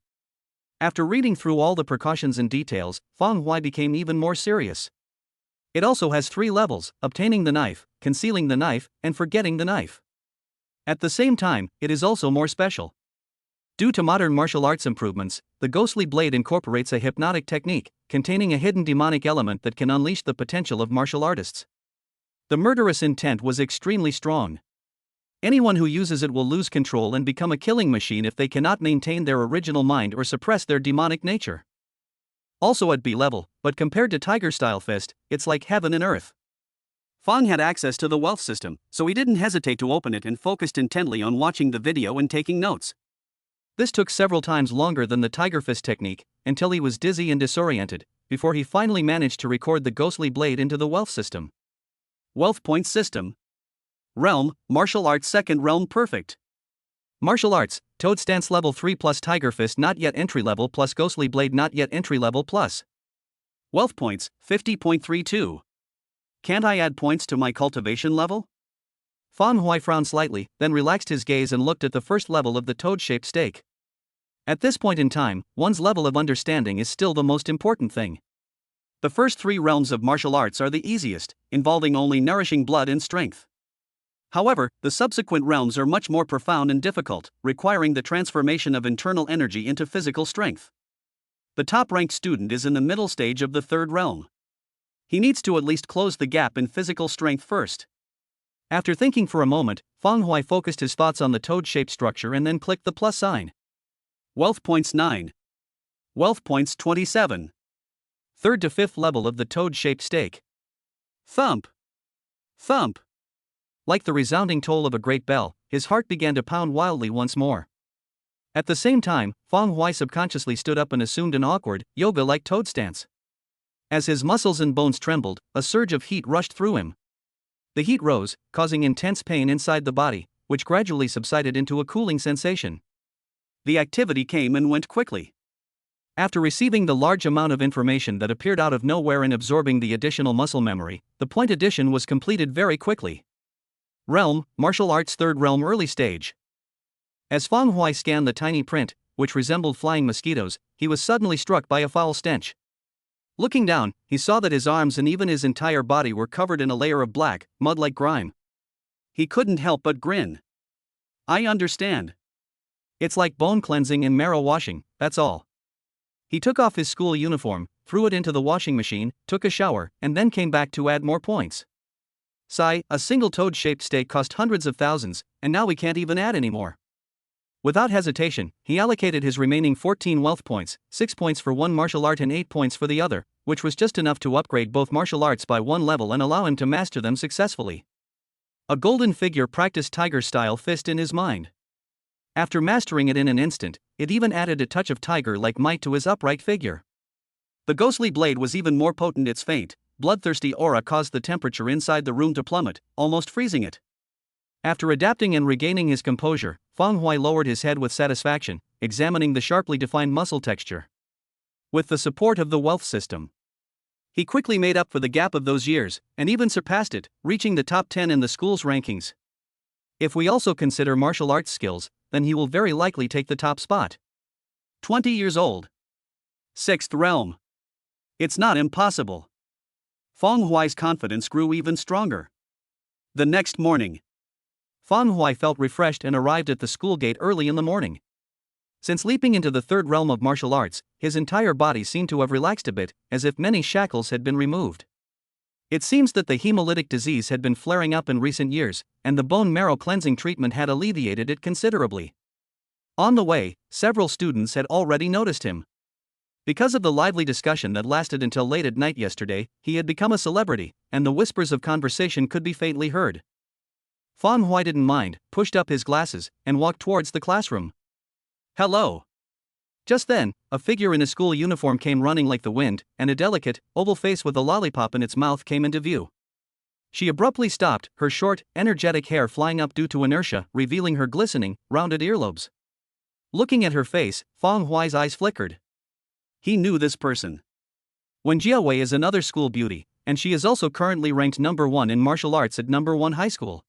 S1: After reading through all the precautions and details, Fang Huai became even more serious. It also has 3 levels: obtaining the knife, concealing the knife, and forgetting the knife. At the same time, it is also more special. Due to modern martial arts improvements, the ghostly blade incorporates a hypnotic technique, containing a hidden demonic element that can unleash the potential of martial artists. The murderous intent was extremely strong. Anyone who uses it will lose control and become a killing machine if they cannot maintain their original mind or suppress their demonic nature. Also at B level, but compared to Tiger Style Fist, it's like heaven and earth. Fang had access to the wealth system, so he didn't hesitate to open it and focused intently on watching the video and taking notes. This took several times longer than the Tiger Fist technique, until he was dizzy and disoriented, before he finally managed to record the ghostly blade into the wealth system. Wealth Point System. Realm, Martial Arts 2nd Realm Perfect. Martial Arts, Toad Stance Level 3 plus Tiger Fist not yet entry level plus Ghostly Blade not yet entry level plus. Wealth Points, 50.32. Can't I add points to my cultivation level? Fang Huai frowned slightly, then relaxed his gaze and looked at the first level of the toad-shaped stake. At this point in time, one's level of understanding is still the most important thing. The first 3 realms of martial arts are the easiest, involving only nourishing blood and strength. However, the subsequent realms are much more profound and difficult, requiring the transformation of internal energy into physical strength. The top-ranked student is in the middle stage of the 3rd realm. He needs to at least close the gap in physical strength first. After thinking for a moment, Fang Huai focused his thoughts on the toad-shaped structure and then clicked the plus sign. Wealth Points 9. Wealth Points 27. 3rd to 5th level of the toad-shaped stake. Thump! Thump! Like the resounding toll of a great bell, his heart began to pound wildly once more. At the same time, Fang Huai subconsciously stood up and assumed an awkward, yoga-like toad stance. As his muscles and bones trembled, a surge of heat rushed through him. The heat rose, causing intense pain inside the body, which gradually subsided into a cooling sensation. The activity came and went quickly. After receiving the large amount of information that appeared out of nowhere and absorbing the additional muscle memory, the point addition was completed very quickly. Realm, Martial Arts 3rd Realm Early Stage. As Fang Huai scanned the tiny print, which resembled flying mosquitoes, he was suddenly struck by a foul stench. Looking down, he saw that his arms and even his entire body were covered in a layer of black, mud-like grime. He couldn't help but grin. I understand. It's like bone cleansing and marrow washing, that's all. He took off his school uniform, threw it into the washing machine, took a shower, and then came back to add more points. Sigh, a single toad-shaped stake cost hundreds of thousands, and now we can't even add anymore. Without hesitation, he allocated his remaining 14 wealth points, 6 points for one martial art and 8 points for the other, which was just enough to upgrade both martial arts by one level and allow him to master them successfully. A golden figure practiced tiger-style fist in his mind. After mastering it in an instant, it even added a touch of tiger-like might to his upright figure. The ghostly blade was even more potent. Its faint, bloodthirsty aura caused the temperature inside the room to plummet, almost freezing it. After adapting and regaining his composure, Feng Hui lowered his head with satisfaction, examining the sharply defined muscle texture. With the support of the wealth system, he quickly made up for the gap of those years, and even surpassed it, reaching the top 10 in the school's rankings. If we also consider martial arts skills, then he will very likely take the top spot. 20 years old. 6th realm. It's not impossible. Feng Hui's confidence grew even stronger. The next morning, Feng Hui felt refreshed and arrived at the school gate early in the morning. Since leaping into the third realm of martial arts, his entire body seemed to have relaxed a bit, as if many shackles had been removed. It seems that the hemolytic disease had been flaring up in recent years, and the bone marrow cleansing treatment had alleviated it considerably. On the way, several students had already noticed him. Because of the lively discussion that lasted until late at night yesterday, he had become a celebrity, and the whispers of conversation could be faintly heard. Feng Hui didn't mind, pushed up his glasses, and walked towards the classroom. Hello. Just then, a figure in a school uniform came running like the wind, and a delicate, oval face with a lollipop in its mouth came into view. She abruptly stopped, her short, energetic hair flying up due to inertia, revealing her glistening, rounded earlobes. Looking at her face, Feng Hui's eyes flickered. He knew this person. Wen Jiawei is another school beauty, and she is also currently ranked number 1 in martial arts at number 1 high school.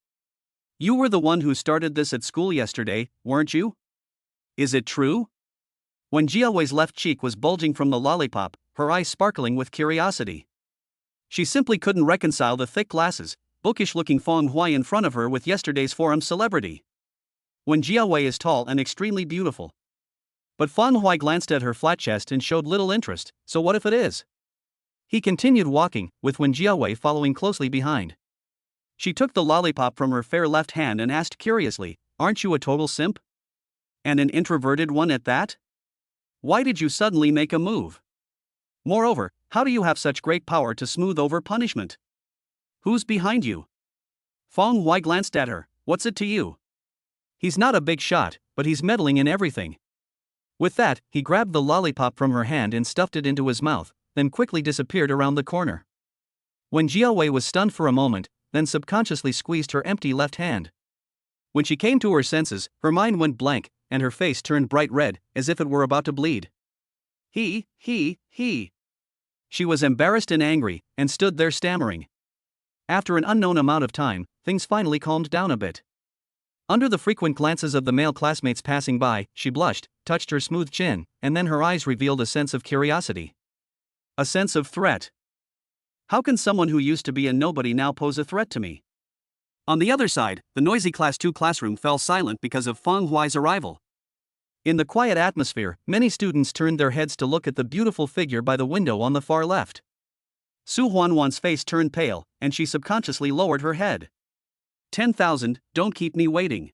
S1: You were the one who started this at school yesterday, weren't you? Is it true? Wen Jiawei's left cheek was bulging from the lollipop, her eyes sparkling with curiosity. She simply couldn't reconcile the thick glasses, bookish-looking Feng Hui in front of her with yesterday's forum celebrity. Wen Jiawei is tall and extremely beautiful. But Feng Hui glanced at her flat chest and showed little interest, so what if it is? He continued walking, with Wen Jiawei following closely behind. She took the lollipop from her fair left hand and asked curiously, "Aren't you a total simp? And an introverted one at that? Why did you suddenly make a move? Moreover, how do you have such great power to smooth over punishment? Who's behind you?" Feng Hui glanced at her. "What's it to you? He's not a big shot, but he's meddling in everything." With that, he grabbed the lollipop from her hand and stuffed it into his mouth, then quickly disappeared around the corner. When Jiawei was stunned for a moment, then subconsciously squeezed her empty left hand. When she came to her senses, her mind went blank, and her face turned bright red, as if it were about to bleed. He. She was embarrassed and angry, and stood there stammering. After an unknown amount of time, things finally calmed down a bit. Under the frequent glances of the male classmates passing by, she blushed, touched her smooth chin, and then her eyes revealed a sense of curiosity. A sense of threat. How can someone who used to be a nobody now pose a threat to me? On the other side, the noisy Class 2 classroom fell silent because of Feng Hui's arrival. In the quiet atmosphere, many students turned their heads to look at the beautiful figure by the window on the far left. Su Huanwan's face turned pale, and she subconsciously lowered her head. 10,000, don't keep me waiting.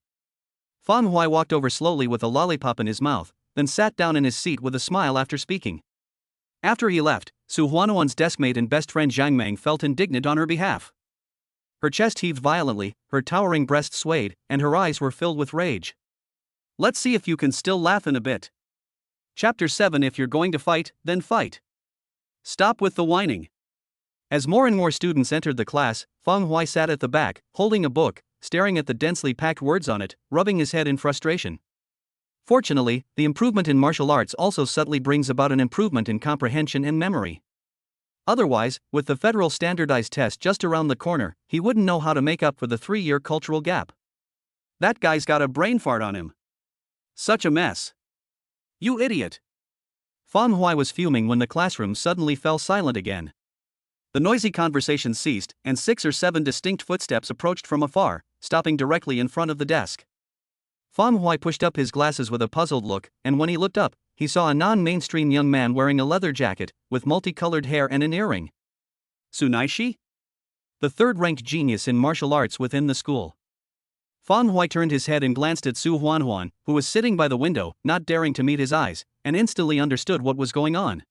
S1: Feng Hui walked over slowly with a lollipop in his mouth, then sat down in his seat with a smile after speaking. After he left, Su Huanwan's deskmate and best friend Zhang Meng felt indignant on her behalf. Her chest heaved violently, her towering breasts swayed, and her eyes were filled with rage. Let's see if you can still laugh in a bit. Chapter 7. If you're going to fight, then fight. Stop with the whining. As more and more students entered the class, Feng Hui sat at the back, holding a book, staring at the densely packed words on it, rubbing his head in frustration. Fortunately, the improvement in martial arts also subtly brings about an improvement in comprehension and memory. Otherwise, with the federal standardized test just around the corner, he wouldn't know how to make up for the 3-year cultural gap. That guy's got a brain fart on him. Such a mess. You idiot. Feng Hui was fuming when the classroom suddenly fell silent again. The noisy conversation ceased, and 6 or 7 distinct footsteps approached from afar, stopping directly in front of the desk. Feng Hui pushed up his glasses with a puzzled look, and when he looked up, he saw a non-mainstream young man wearing a leather jacket, with multicolored hair and an earring. Sunaishi? The third-ranked genius in martial arts within the school. Fang Hui turned his head and glanced at Su Huanhuan, who was sitting by the window, not daring to meet his eyes, and instantly understood what was going on.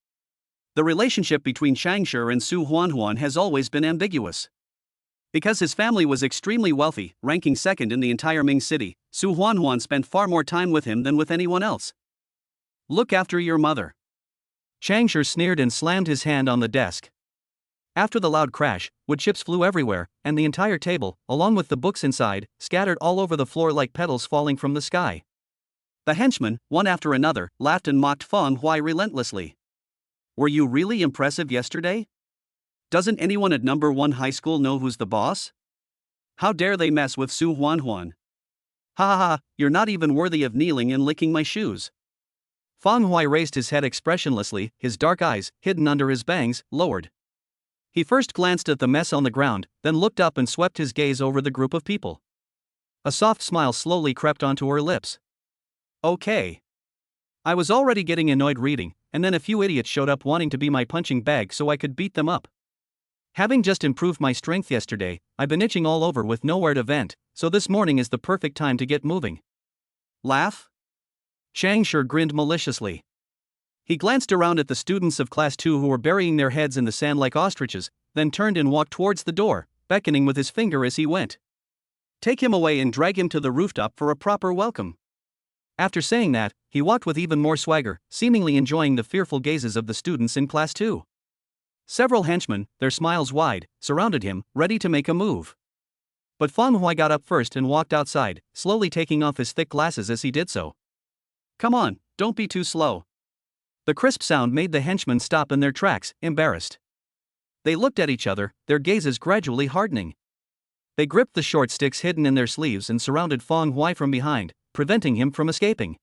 S1: The relationship between Changshi and Su Huanhuan has always been ambiguous. Because his family was extremely wealthy, ranking second in the entire Ming city, Su Huanhuan spent far more time with him than with anyone else. Look after your mother. Changshi sneered and slammed his hand on the desk. After the loud crash, wood chips flew everywhere, and the entire table, along with the books inside, scattered all over the floor like petals falling from the sky. The henchmen, one after another, laughed and mocked Fang Hui relentlessly. Were you really impressive yesterday? Doesn't anyone at number 1 high school know who's the boss? How dare they mess with Su Huanhuan? Ha ha ha, you're not even worthy of kneeling and licking my shoes. Fang Hui raised his head expressionlessly, his dark eyes, hidden under his bangs, lowered. He first glanced at the mess on the ground, then looked up and swept his gaze over the group of people. A soft smile slowly crept onto her lips. Okay. I was already getting annoyed reading, and then a few idiots showed up wanting to be my punching bag so I could beat them up. Having just improved my strength yesterday, I've been itching all over with nowhere to vent, so this morning is the perfect time to get moving. Laugh? Changshi grinned maliciously. He glanced around at the students of Class 2 who were burying their heads in the sand like ostriches, then turned and walked towards the door, beckoning with his finger as he went. Take him away and drag him to the rooftop for a proper welcome. After saying that, he walked with even more swagger, seemingly enjoying the fearful gazes of the students in Class 2. Several henchmen, their smiles wide, surrounded him, ready to make a move. But Fang Hui got up first and walked outside, slowly taking off his thick glasses as he did so. Come on, don't be too slow. The crisp sound made the henchmen stop in their tracks, embarrassed. They looked at each other, their gazes gradually hardening. They gripped the short sticks hidden in their sleeves and surrounded Fang Hui from behind, preventing him from escaping.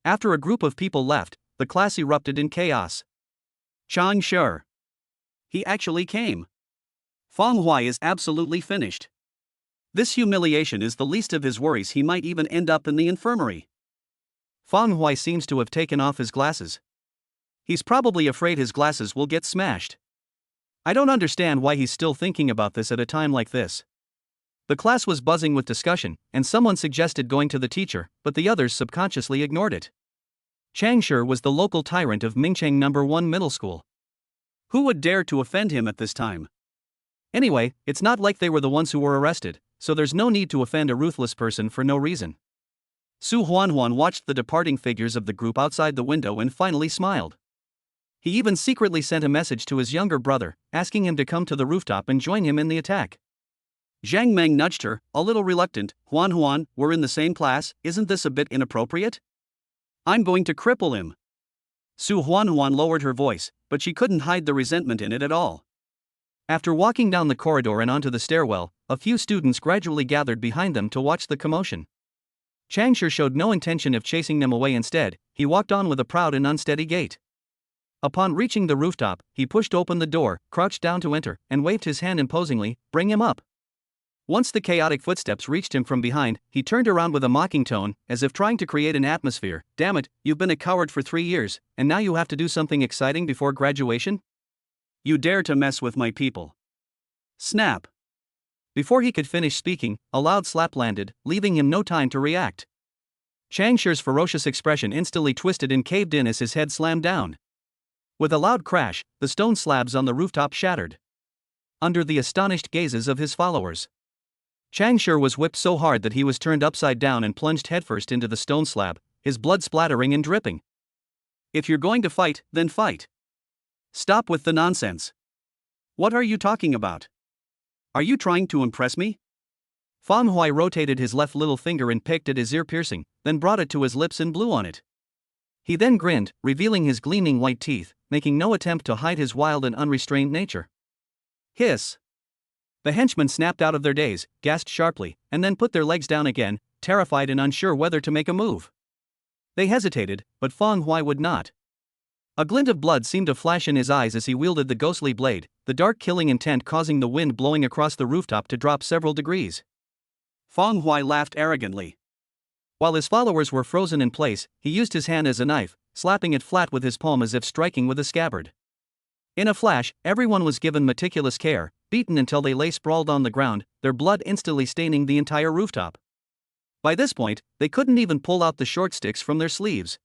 S1: After a group of people left, the class erupted in chaos. Changshi. He actually came. Fang Hui is absolutely finished. This humiliation is the least of his worries. He might even end up in the infirmary. Fang Hui seems to have taken off his glasses. He's probably afraid his glasses will get smashed. I don't understand why he's still thinking about this at a time like this. The class was buzzing with discussion, and someone suggested going to the teacher, but the others subconsciously ignored it. Changshi was the local tyrant of Mingcheng No. 1 Middle School. Who would dare to offend him at this time? Anyway, it's not like they were the ones who were arrested, so there's no need to offend a ruthless person for no reason. Su Huanhuan watched the departing figures of the group outside the window and finally smiled. He even secretly sent a message to his younger brother, asking him to come to the rooftop and join him in the attack. Zhang Meng nudged her, a little reluctant. Huanhuan, we're in the same class, isn't this a bit inappropriate? I'm going to cripple him. Su Huanhuan lowered her voice, but she couldn't hide the resentment in it at all. After walking down the corridor and onto the stairwell, a few students gradually gathered behind them to watch the commotion. Changshi showed no intention of chasing them away. Instead, he walked on with a proud and unsteady gait. Upon reaching the rooftop, he pushed open the door, crouched down to enter, and waved his hand imposingly, "Bring him up." Once the chaotic footsteps reached him from behind, he turned around with a mocking tone, as if trying to create an atmosphere. Damn it, you've been a coward for 3 years, and now you have to do something exciting before graduation? You dare to mess with my people. Snap. Before he could finish speaking, a loud slap landed, leaving him no time to react. Changshi's ferocious expression instantly twisted and caved in as his head slammed down. With a loud crash, the stone slabs on the rooftop shattered. Under the astonished gazes of his followers, Changshi was whipped so hard that he was turned upside down and plunged headfirst into the stone slab, his blood splattering and dripping. If you're going to fight, then fight. Stop with the nonsense. What are you talking about? Are you trying to impress me? Fang Hui rotated his left little finger and picked at his ear piercing, then brought it to his lips and blew on it. He then grinned, revealing his gleaming white teeth, making no attempt to hide his wild and unrestrained nature. Hiss. The henchmen snapped out of their daze, gasped sharply, and then put their legs down again, terrified and unsure whether to make a move. They hesitated, but Fang Hui would not. A glint of blood seemed to flash in his eyes as he wielded the ghostly blade, the dark killing intent causing the wind blowing across the rooftop to drop several degrees. Fang Hui laughed arrogantly. While his followers were frozen in place, he used his hand as a knife, slapping it flat with his palm as if striking with a scabbard. In a flash, everyone was given meticulous care, beaten until they lay sprawled on the ground, their blood instantly staining the entire rooftop. By this point, they couldn't even pull out the short sticks from their sleeves.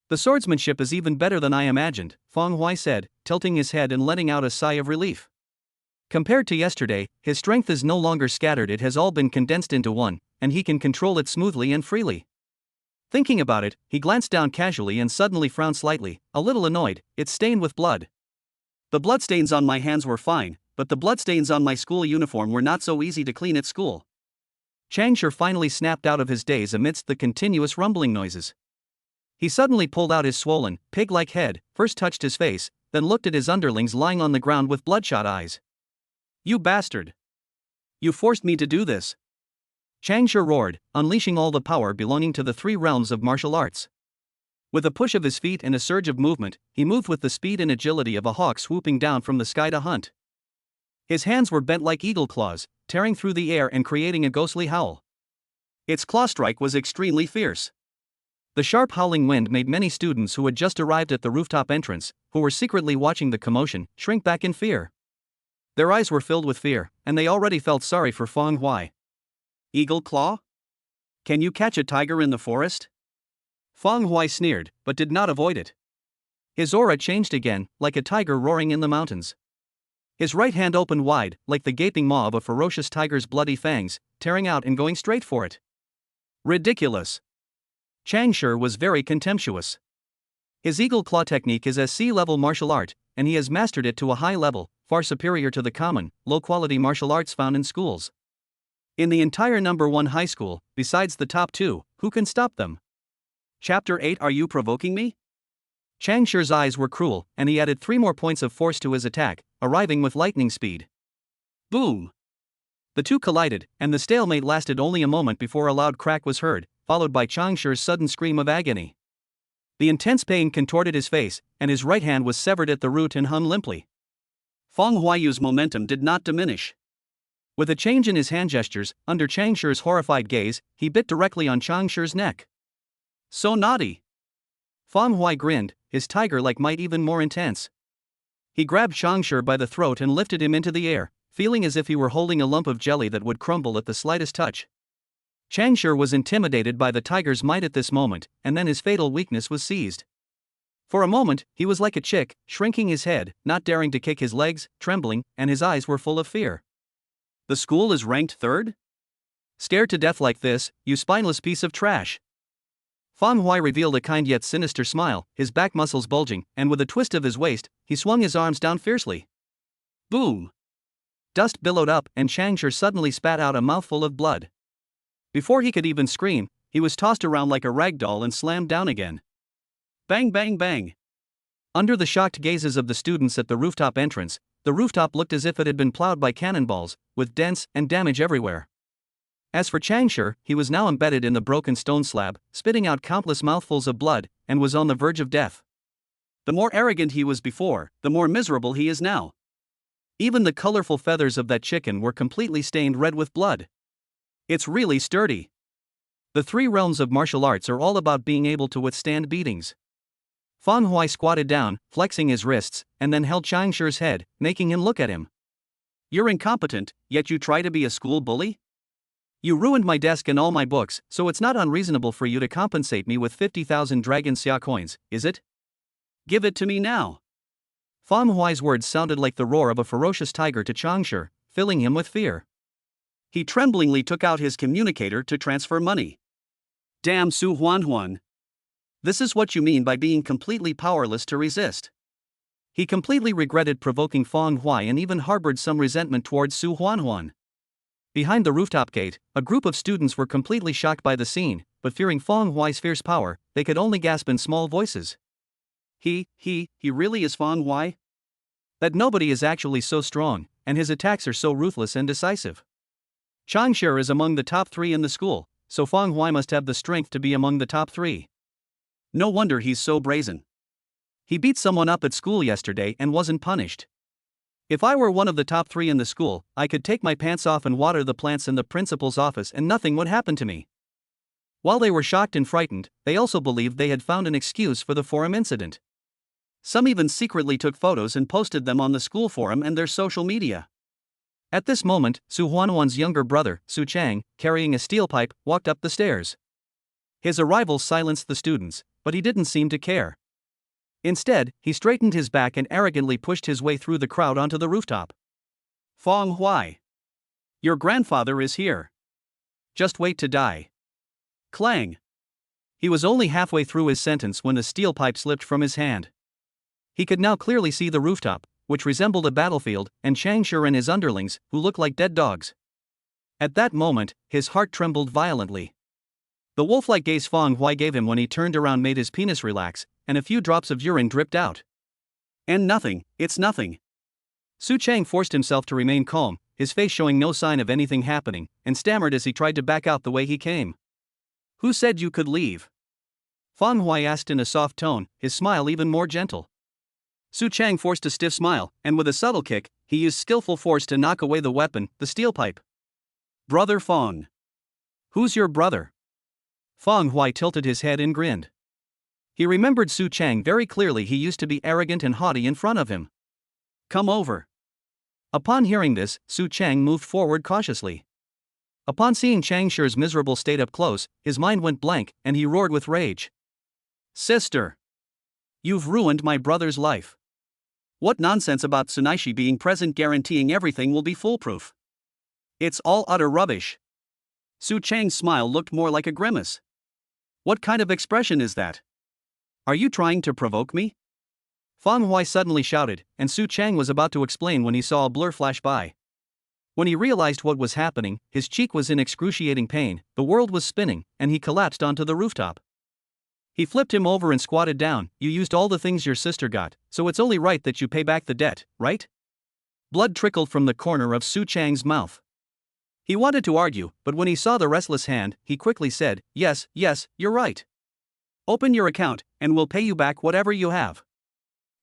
S1: The swordsmanship is even better than I imagined, Feng Hui said, tilting his head and letting out a sigh of relief. Compared to yesterday, his strength is no longer scattered, it has all been condensed into one, and he can control it smoothly and freely. Thinking about it, he glanced down casually and suddenly frowned slightly, a little annoyed. It's stained with blood. The bloodstains on my hands were fine, but the bloodstains on my school uniform were not so easy to clean at school. Changshi finally snapped out of his daze amidst the continuous rumbling noises. He suddenly pulled out his swollen, pig-like head, first touched his face, then looked at his underlings lying on the ground with bloodshot eyes. You bastard! You forced me to do this! Changshi roared, unleashing all the power belonging to the three realms of martial arts. With a push of his feet and a surge of movement, he moved with the speed and agility of a hawk swooping down from the sky to hunt. His hands were bent like eagle claws, tearing through the air and creating a ghostly howl. Its claw strike was extremely fierce. The sharp howling wind made many students who had just arrived at the rooftop entrance, who were secretly watching the commotion, shrink back in fear. Their eyes were filled with fear, and they already felt sorry for Feng Hui. Eagle claw? Can you catch a tiger in the forest? Feng Hui sneered, but did not avoid it. His aura changed again, like a tiger roaring in the mountains. His right hand opened wide, like the gaping maw of a ferocious tiger's bloody fangs, tearing out and going straight for it. Ridiculous! Changshi was very contemptuous. His eagle claw technique is a sea-level martial art, and he has mastered it to a high level, far superior to the common, low-quality martial arts found in schools. In the entire number 1 high school, besides the top 2, who can stop them? Chapter 8. Are you provoking me? Changshi's eyes were cruel, and he added 3 more points of force to his attack, arriving with lightning speed. Boom! The two collided, and the stalemate lasted only a moment before a loud crack was heard, followed by Changshi's sudden scream of agony. The intense pain contorted his face, and his right hand was severed at the root and hung limply. Feng Huiyu's momentum did not diminish. With a change in his hand gestures, under Changshi's horrified gaze, he bit directly on Changshi's neck. So naughty! Feng Hui grinned, his tiger-like might even more intense. He grabbed Changshi by the throat and lifted him into the air, feeling as if he were holding a lump of jelly that would crumble at the slightest touch. Changshi was intimidated by the tiger's might at this moment, and then his fatal weakness was seized. For a moment, he was like a chick, shrinking his head, not daring to kick his legs, trembling, and his eyes were full of fear. The school is ranked 3rd? Scared to death like this, you spineless piece of trash. Feng Hui revealed a kind yet sinister smile, his back muscles bulging, and with a twist of his waist, he swung his arms down fiercely. Boom! Dust billowed up, and Changshi suddenly spat out a mouthful of blood. Before he could even scream, he was tossed around like a rag doll and slammed down again. Bang bang bang! Under the shocked gazes of the students at the rooftop entrance, the rooftop looked as if it had been plowed by cannonballs, with dents and damage everywhere. As for Changshi, he was now embedded in the broken stone slab, spitting out countless mouthfuls of blood, and was on the verge of death. The more arrogant he was before, the more miserable he is now. Even the colorful feathers of that chicken were completely stained red with blood. It's really sturdy. The 3 realms of martial arts are all about being able to withstand beatings. Feng Hui squatted down, flexing his wrists, and then held Changshi's head, making him look at him. You're incompetent, yet you try to be a school bully? You ruined my desk and all my books, so it's not unreasonable for you to compensate me with 50,000 dragon xia coins, is it? Give it to me now. Feng Hui's words sounded like the roar of a ferocious tiger to Changshi, filling him with fear. He tremblingly took out his communicator to transfer money. Damn Su Huanhuan. This is what you mean by being completely powerless to resist. He completely regretted provoking Feng Hui and even harbored some resentment towards Su Huanhuan. Behind the rooftop gate, a group of students were completely shocked by the scene, but fearing Feng Hui's fierce power, they could only gasp in small voices. He really is Feng Hui? That nobody is actually so strong, and his attacks are so ruthless and decisive. Changshi is among the top 3 in the school, so Feng Hui must have the strength to be among the top 3. No wonder he's so brazen. He beat someone up at school yesterday and wasn't punished. If I were one of the top 3 in the school, I could take my pants off and water the plants in the principal's office and nothing would happen to me. While they were shocked and frightened, they also believed they had found an excuse for the forum incident. Some even secretly took photos and posted them on the school forum and their social media. At this moment, Su Huanhuan's younger brother, Su Chang, carrying a steel pipe, walked up the stairs. His arrival silenced the students, but he didn't seem to care. Instead, he straightened his back and arrogantly pushed his way through the crowd onto the rooftop. Fong Huai. Your grandfather is here. Just wait to die. Clang. He was only halfway through his sentence when the steel pipe slipped from his hand. He could now clearly see the rooftop, which resembled a battlefield, and Chang Shi and his underlings, who looked like dead dogs. At that moment, his heart trembled violently. The wolf-like gaze Fong Huai gave him when he turned around made his penis relax, and a few drops of urine dripped out. And nothing, it's nothing. Su Chang forced himself to remain calm, his face showing no sign of anything happening, and stammered as he tried to back out the way he came. Who said you could leave? Fong Huai asked in a soft tone, his smile even more gentle. Su Chang forced a stiff smile, and with a subtle kick, he used skillful force to knock away the weapon, the steel pipe. Brother Fong. Who's your brother? Fong Huai tilted his head and grinned. He remembered Su Chang very clearly. He used to be arrogant and haughty in front of him. Come over. Upon hearing this, Su Chang moved forward cautiously. Upon seeing Chang Shi's miserable state up close, his mind went blank, and he roared with rage. Sister! You've ruined my brother's life. What nonsense about Tsunaishi being present guaranteeing everything will be foolproof? It's all utter rubbish. Su Chang's smile looked more like a grimace. What kind of expression is that? Are you trying to provoke me? Fong Huai suddenly shouted, and Su Chang was about to explain when he saw a blur flash by. When he realized what was happening, his cheek was in excruciating pain, the world was spinning, and he collapsed onto the rooftop. He flipped him over and squatted down. You used all the things your sister got, so it's only right that you pay back the debt, right? Blood trickled from the corner of Su Chang's mouth. He wanted to argue, but when he saw the restless hand, he quickly said, yes, you're right. Open your account, and we'll pay you back whatever you have.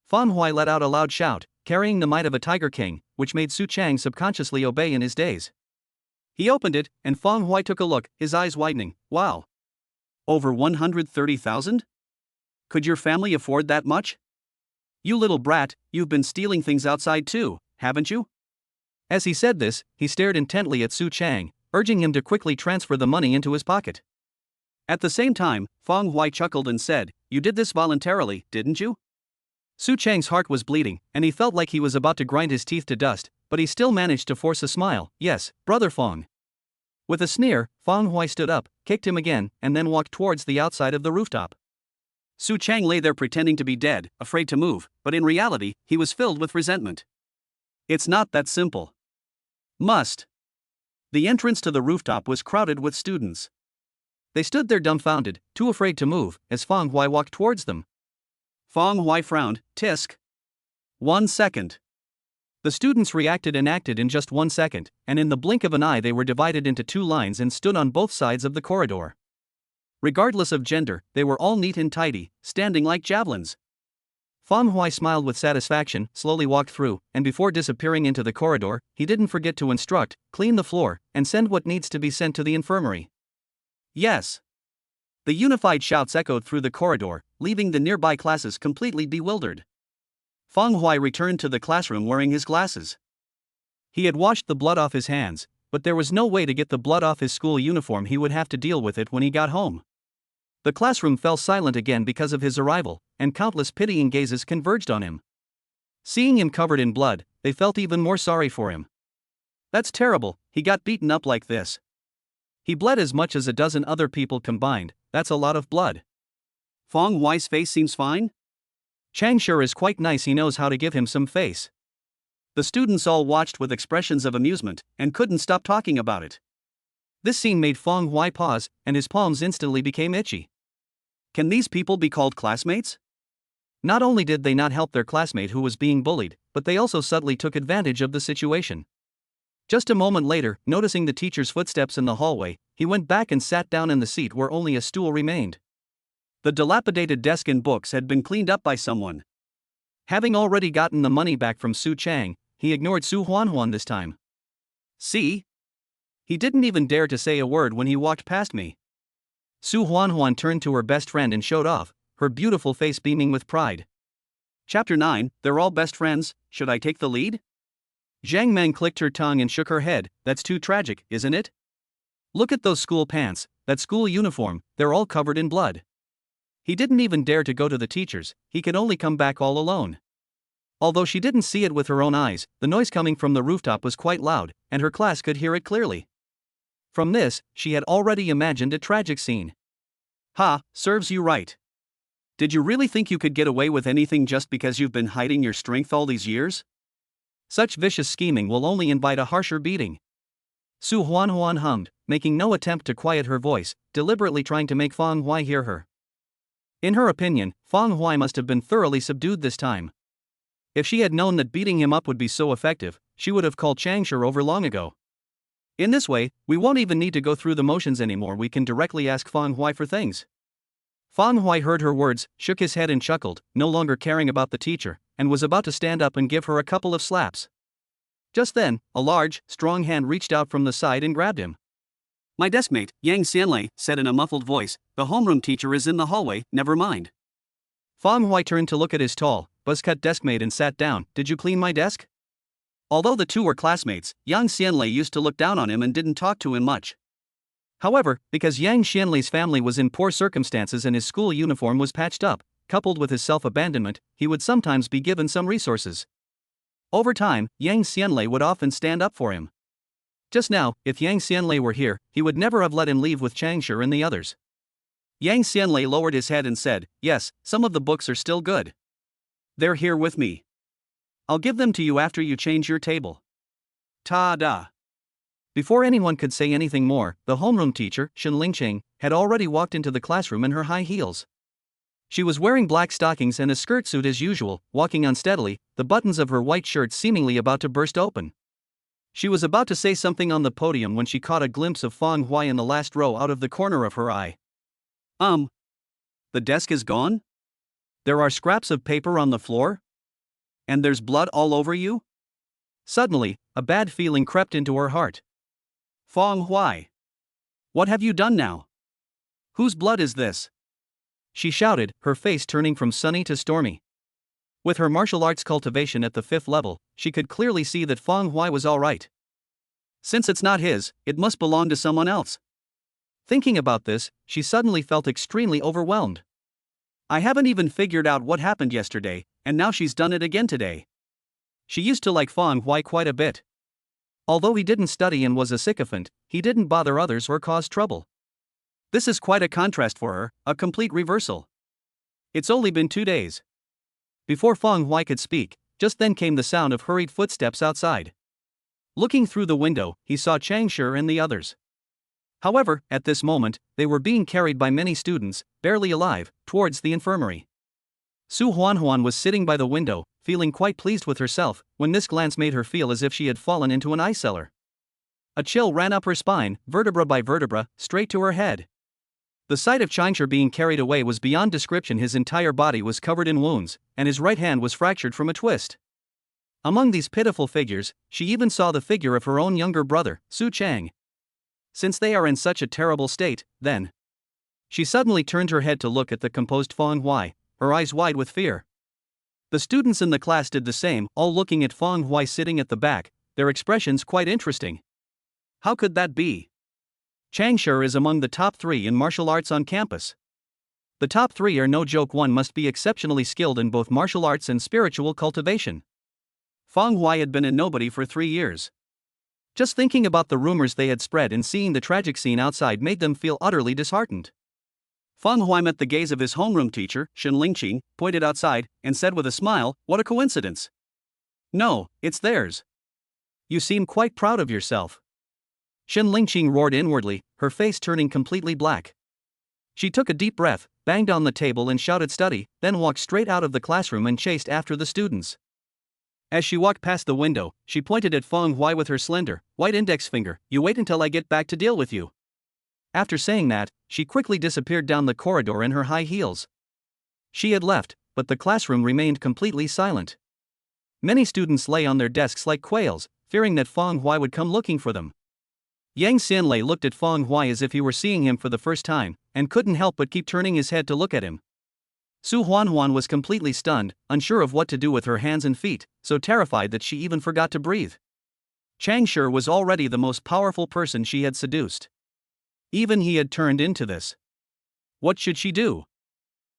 S1: Fong Huai let out a loud shout, carrying the might of a tiger king, which made Su Chang subconsciously obey in his daze. He opened it, and Fong Huai took a look, his eyes widening. Wow. Over 130,000? Could your family afford that much? You little brat, you've been stealing things outside too, haven't you? As he said this, he stared intently at Su Chang, urging him to quickly transfer the money into his pocket. At the same time, Fong Huai chuckled and said, You did this voluntarily, didn't you? Su Chang's heart was bleeding, and he felt like he was about to grind his teeth to dust, but he still managed to force a smile. Yes, brother Fong. With a sneer, Fong Huai stood up, kicked him again, and then walked towards the outside of the rooftop. Su Chang lay there pretending to be dead, afraid to move, but in reality, he was filled with resentment. It's not that simple. Must. The entrance to the rooftop was crowded with students. They stood there dumbfounded, too afraid to move, as Fong Huai walked towards them. Fong Huai frowned. Tisk. 1 second. The students reacted and acted in just 1 second, and in the blink of an eye they were divided into 2 lines and stood on both sides of the corridor. Regardless of gender, they were all neat and tidy, standing like javelins. Fong Huai smiled with satisfaction, slowly walked through, and before disappearing into the corridor, he didn't forget to instruct, clean the floor, and send what needs to be sent to the infirmary. Yes. The unified shouts echoed through the corridor, leaving the nearby classes completely bewildered. Fong Huai returned to the classroom wearing his glasses. He had washed the blood off his hands, but there was no way to get the blood off his school uniform. He would have to deal with it when he got home. The classroom fell silent again because of his arrival, and countless pitying gazes converged on him. Seeing him covered in blood, they felt even more sorry for him. That's terrible, he got beaten up like this. He bled as much as a dozen other people combined. That's a lot of blood. Fong Huai's face seems fine? Chang Shi is quite nice, he knows how to give him some face. The students all watched with expressions of amusement, and couldn't stop talking about it. This scene made Fong Huai pause, and his palms instantly became itchy. Can these people be called classmates? Not only did they not help their classmate who was being bullied, but they also subtly took advantage of the situation. Just a moment later, noticing the teacher's footsteps in the hallway, he went back and sat down in the seat where only a stool remained. The dilapidated desk and books had been cleaned up by someone. Having already gotten the money back from Su Chang, he ignored Su Huanhuan this time. See? He didn't even dare to say a word when he walked past me. Su Huanhuan turned to her best friend and showed off, her beautiful face beaming with pride. Chapter 9, They're all best friends, should I take the lead? Zhang Meng clicked her tongue and shook her head. That's too tragic, isn't it? Look at those school pants, that school uniform, they're all covered in blood. He didn't even dare to go to the teachers, he could only come back all alone. Although she didn't see it with her own eyes, the noise coming from the rooftop was quite loud, and her class could hear it clearly. From this, she had already imagined a tragic scene. Ha, serves you right. Did you really think you could get away with anything just because you've been hiding your strength all these years? Such vicious scheming will only invite a harsher beating. Su Huan hummed, making no attempt to quiet her voice, deliberately trying to make Fang Hui hear her. In her opinion, Fang Hui must have been thoroughly subdued this time. If she had known that beating him up would be so effective, she would have called Changsha over long ago. In this way, we won't even need to go through the motions anymore, we can directly ask Fang Hui for things. Fang Hui heard her words, shook his head and chuckled, no longer caring about the teacher, and was about to stand up and give her a couple of slaps. Just then, a large, strong hand reached out from the side and grabbed him. My deskmate, Yang Xianlei, said in a muffled voice, the homeroom teacher is in the hallway, never mind. Fang Hui turned to look at his tall, buzz-cut deskmate and sat down. Did you clean my desk? Although the two were classmates, Yang Xianlei used to look down on him and didn't talk to him much. However, because Yang Xianlei's family was in poor circumstances and his school uniform was patched up, coupled with his self-abandonment, he would sometimes be given some resources. Over time, Yang Xianlei would often stand up for him. Just now, if Yang Xianlei were here, he would never have let him leave with Changsha and the others. Yang Xianlei lowered his head and said, yes, some of the books are still good. They're here with me. I'll give them to you after you change your table. Ta-da! Before anyone could say anything more, the homeroom teacher, Shen Lingqing, had already walked into the classroom in her high heels. She was wearing black stockings and a skirt suit as usual, walking unsteadily, the buttons of her white shirt seemingly about to burst open. She was about to say something on the podium when she caught a glimpse of Fang Hui in the last row out of the corner of her eye. The desk is gone? There are scraps of paper on the floor? And there's blood all over you? Suddenly, a bad feeling crept into her heart. Fang Hui. What have you done now? Whose blood is this? She shouted, her face turning from sunny to stormy. With her martial arts cultivation at the 5th level, she could clearly see that Fang Hui was alright. Since it's not his, it must belong to someone else. Thinking about this, she suddenly felt extremely overwhelmed. I haven't even figured out what happened yesterday, and now she's done it again today. She used to like Fang Hui quite a bit. Although he didn't study and was a sycophant, he didn't bother others or cause trouble. This is quite a contrast for her, a complete reversal. It's only been 2 days. Before Fang Hui could speak, just then came the sound of hurried footsteps outside. Looking through the window, he saw Changsha and the others. However, at this moment, they were being carried by many students, barely alive, towards the infirmary. Su Huan was sitting by the window, feeling quite pleased with herself, when this glance made her feel as if she had fallen into an ice cellar. A chill ran up her spine, vertebra by vertebra, straight to her head. The sight of Changsha being carried away was beyond description. His entire body was covered in wounds, and his right hand was fractured from a twist. Among these pitiful figures, she even saw the figure of her own younger brother, Su Chang. Since they are in such a terrible state, then. She suddenly turned her head to look at the composed Fang Hui, her eyes wide with fear. The students in the class did the same, all looking at Fang Hui sitting at the back, their expressions quite interesting. How could that be? Changsha is among the top 3 in martial arts on campus. The top 3 are no joke. One must be exceptionally skilled in both martial arts and spiritual cultivation. Fang Hui had been a nobody for 3 years. Just thinking about the rumors they had spread and seeing the tragic scene outside made them feel utterly disheartened. Fang Hui met the gaze of his homeroom teacher, Shen Lingqing, pointed outside, and said with a smile, what a coincidence. No, it's theirs. You seem quite proud of yourself. Shen Lingqing roared inwardly, her face turning completely black. She took a deep breath, banged on the table and shouted study, then walked straight out of the classroom and chased after the students. As she walked past the window, she pointed at Fang Hui with her slender, white index finger. You wait until I get back to deal with you. After saying that, she quickly disappeared down the corridor in her high heels. She had left, but the classroom remained completely silent. Many students lay on their desks like quails, fearing that Fang Hui would come looking for them. Yang Xianlei looked at Fang Hui as if he were seeing him for the first time, and couldn't help but keep turning his head to look at him. Su Huan was completely stunned, unsure of what to do with her hands and feet, so terrified that she even forgot to breathe. Chang Shi was already the most powerful person she had seduced. Even he had turned into this. What should she do?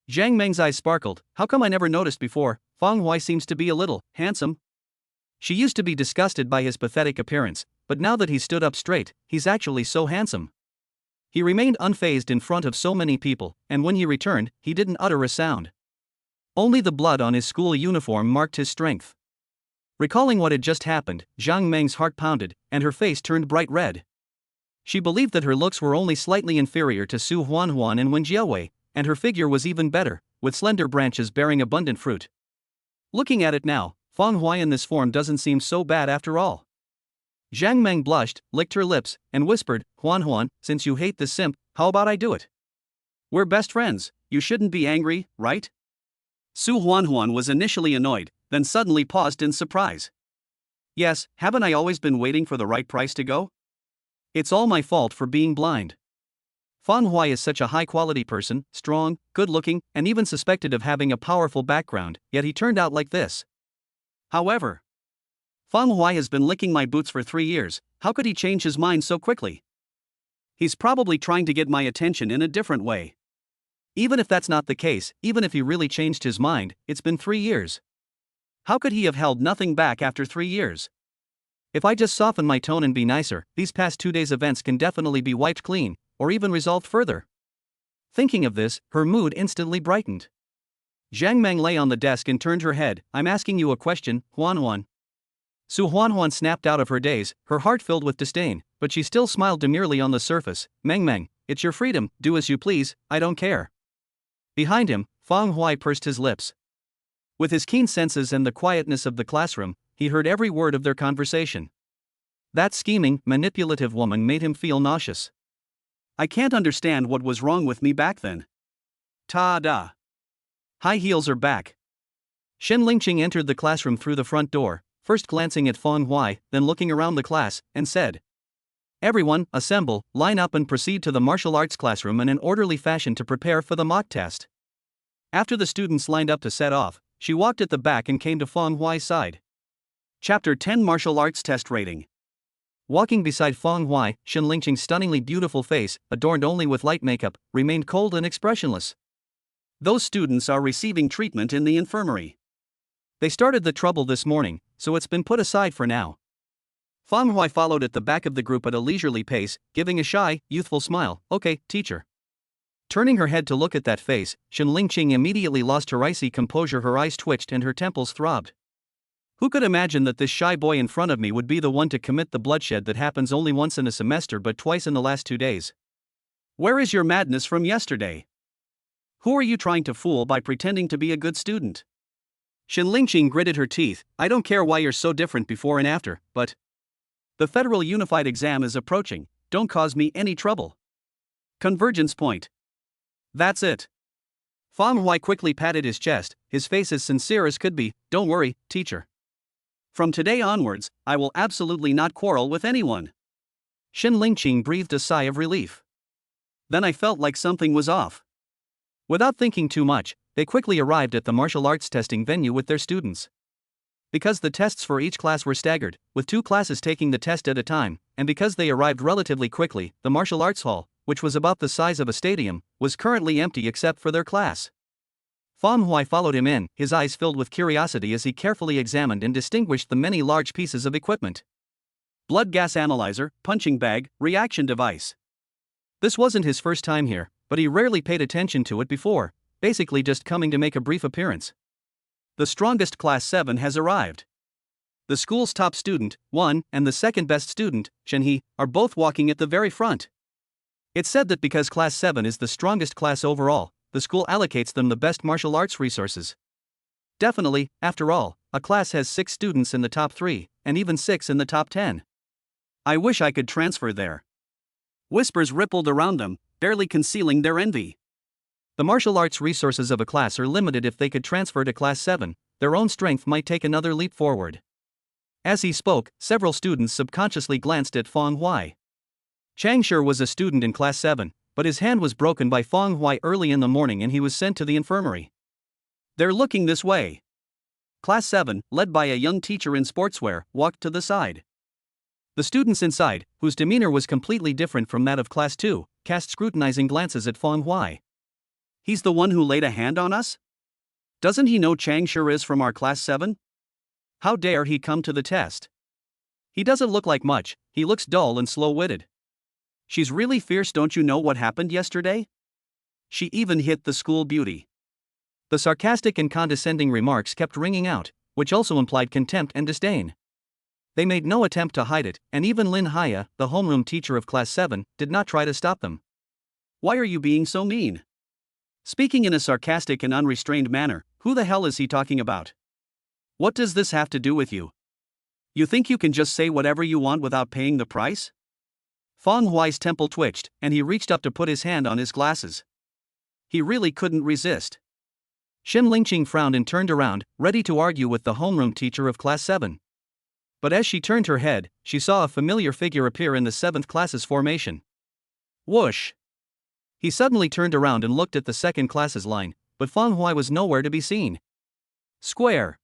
S1: Zhang Meng's eyes sparkled. How come I never noticed before? Fang Hui seems to be a little handsome. She used to be disgusted by his pathetic appearance, but now that he stood up straight, he's actually so handsome. He remained unfazed in front of so many people, and when he returned, he didn't utter a sound. Only the blood on his school uniform marked his strength. Recalling what had just happened, Zhang Meng's heart pounded, and her face turned bright red. She believed that her looks were only slightly inferior to Su Huanhuan and Wen Jiawei, and her figure was even better, with slender branches bearing abundant fruit. Looking at it now, Fang Hui in this form doesn't seem so bad after all. Zhang Meng blushed, licked her lips, and whispered, Huanhuan, since you hate this simp, how about I do it? We're best friends, you shouldn't be angry, right? Su Huanhuan was initially annoyed, then suddenly paused in surprise. Yes, haven't I always been waiting for the right price to go? It's all my fault for being blind. Fang Hui is such a high-quality person, strong, good-looking, and even suspected of having a powerful background, yet he turned out like this. However, Fang Hui has been licking my boots for 3 years, how could he change his mind so quickly? He's probably trying to get my attention in a different way. Even if that's not the case, even if he really changed his mind, it's been 3 years. How could he have held nothing back after 3 years? If I just soften my tone and be nicer, these past 2 days' events can definitely be wiped clean, or even resolved further. Thinking of this, her mood instantly brightened. Zhang Meng lay on the desk and turned her head. I'm asking you a question, Huanhuan. Su Huanhuan snapped out of her daze, her heart filled with disdain, but she still smiled demurely on the surface. Meng, it's your freedom, do as you please, I don't care. Behind him, Fang Hui pursed his lips. With his keen senses and the quietness of the classroom, he heard every word of their conversation. That scheming, manipulative woman made him feel nauseous. I can't understand what was wrong with me back then. Ta-da! High heels are back. Shen Lingqing entered the classroom through the front door, first glancing at Fang Hui, then looking around the class, and said, Everyone, assemble, line up and proceed to the martial arts classroom in an orderly fashion to prepare for the mock test. After the students lined up to set off, she walked at the back and came to Fang Hui's side. Chapter 10 Martial Arts Test Rating. Walking beside Fang Hui, Shen Lingqing's stunningly beautiful face, adorned only with light makeup, remained cold and expressionless. Those students are receiving treatment in the infirmary. They started the trouble this morning, so it's been put aside for now. Fang Hui followed at the back of the group at a leisurely pace, giving a shy, youthful smile. Okay, teacher. Turning her head to look at that face, Shen Lingqing immediately lost her icy composure. Her eyes twitched and her temples throbbed. Who could imagine that this shy boy in front of me would be the one to commit the bloodshed that happens only once in a semester but twice in the last 2 days? Where is your madness from yesterday? Who are you trying to fool by pretending to be a good student? Shen Lingqing gritted her teeth. I don't care why you're so different before and after, but the Federal Unified Exam is approaching, don't cause me any trouble. Convergence point. That's it. Fang Hui quickly patted his chest, his face as sincere as could be. Don't worry, teacher. From today onwards, I will absolutely not quarrel with anyone. Shen Lingqing breathed a sigh of relief. Then I felt like something was off. Without thinking too much, they quickly arrived at the martial arts testing venue with their students. Because the tests for each class were staggered, with 2 classes taking the test at a time, and because they arrived relatively quickly, the martial arts hall, which was about the size of a stadium, was currently empty except for their class. Fang Hui followed him in, his eyes filled with curiosity as he carefully examined and distinguished the many large pieces of equipment. Blood gas analyzer, punching bag, reaction device. This wasn't his first time here, but he rarely paid attention to it before, basically just coming to make a brief appearance. The strongest Class 7 has arrived. The school's top student, 1, and the second best student, Chen He, are both walking at the very front. It's said that because Class 7 is the strongest class overall, the school allocates them the best martial arts resources. Definitely, after all, a class has 6 students in the top 3, and even 6 in the top 10. I wish I could transfer there. Whispers rippled around them, barely concealing their envy. The martial arts resources of a class are limited. If they could transfer to Class 7, their own strength might take another leap forward. As he spoke, several students subconsciously glanced at Fang Hui. Chang Shi was a student in Class 7, but his hand was broken by Fang Hui early in the morning and he was sent to the infirmary. They're looking this way. Class 7, led by a young teacher in sportswear, walked to the side. The students inside, whose demeanor was completely different from that of Class 2, cast scrutinizing glances at Feng Huai. He's the one who laid a hand on us? Doesn't he know Chang sure is from our Class 7? How dare he come to the test? He doesn't look like much, he looks dull and slow-witted. She's really fierce, don't you know what happened yesterday? She even hit the school beauty. The sarcastic and condescending remarks kept ringing out, which also implied contempt and disdain. They made no attempt to hide it, and even Lin Haya, the homeroom teacher of Class 7, did not try to stop them. Why are you being so mean? Speaking in a sarcastic and unrestrained manner, who the hell is he talking about? What does this have to do with you? You think you can just say whatever you want without paying the price? Feng Huai's temple twitched, and he reached up to put his hand on his glasses. He really couldn't resist. Shen Lingqing frowned and turned around, ready to argue with the homeroom teacher of Class 7. But as she turned her head, she saw a familiar figure appear in the 7th class's formation. Whoosh! He suddenly turned around and looked at the 2nd class's line, but Feng Huai was nowhere to be seen. Square!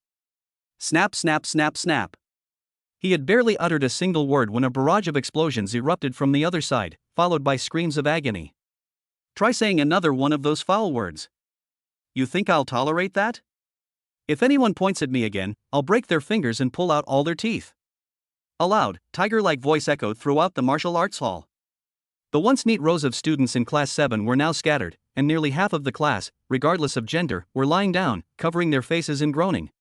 S1: Snap, snap, snap, snap! He had barely uttered a single word when a barrage of explosions erupted from the other side, followed by screams of agony. Try saying another one of those foul words. You think I'll tolerate that? If anyone points at me again, I'll break their fingers and pull out all their teeth. A loud, tiger-like voice echoed throughout the martial arts hall. The once neat rows of students in Class 7 were now scattered, and nearly half of the class, regardless of gender, were lying down, covering their faces and groaning.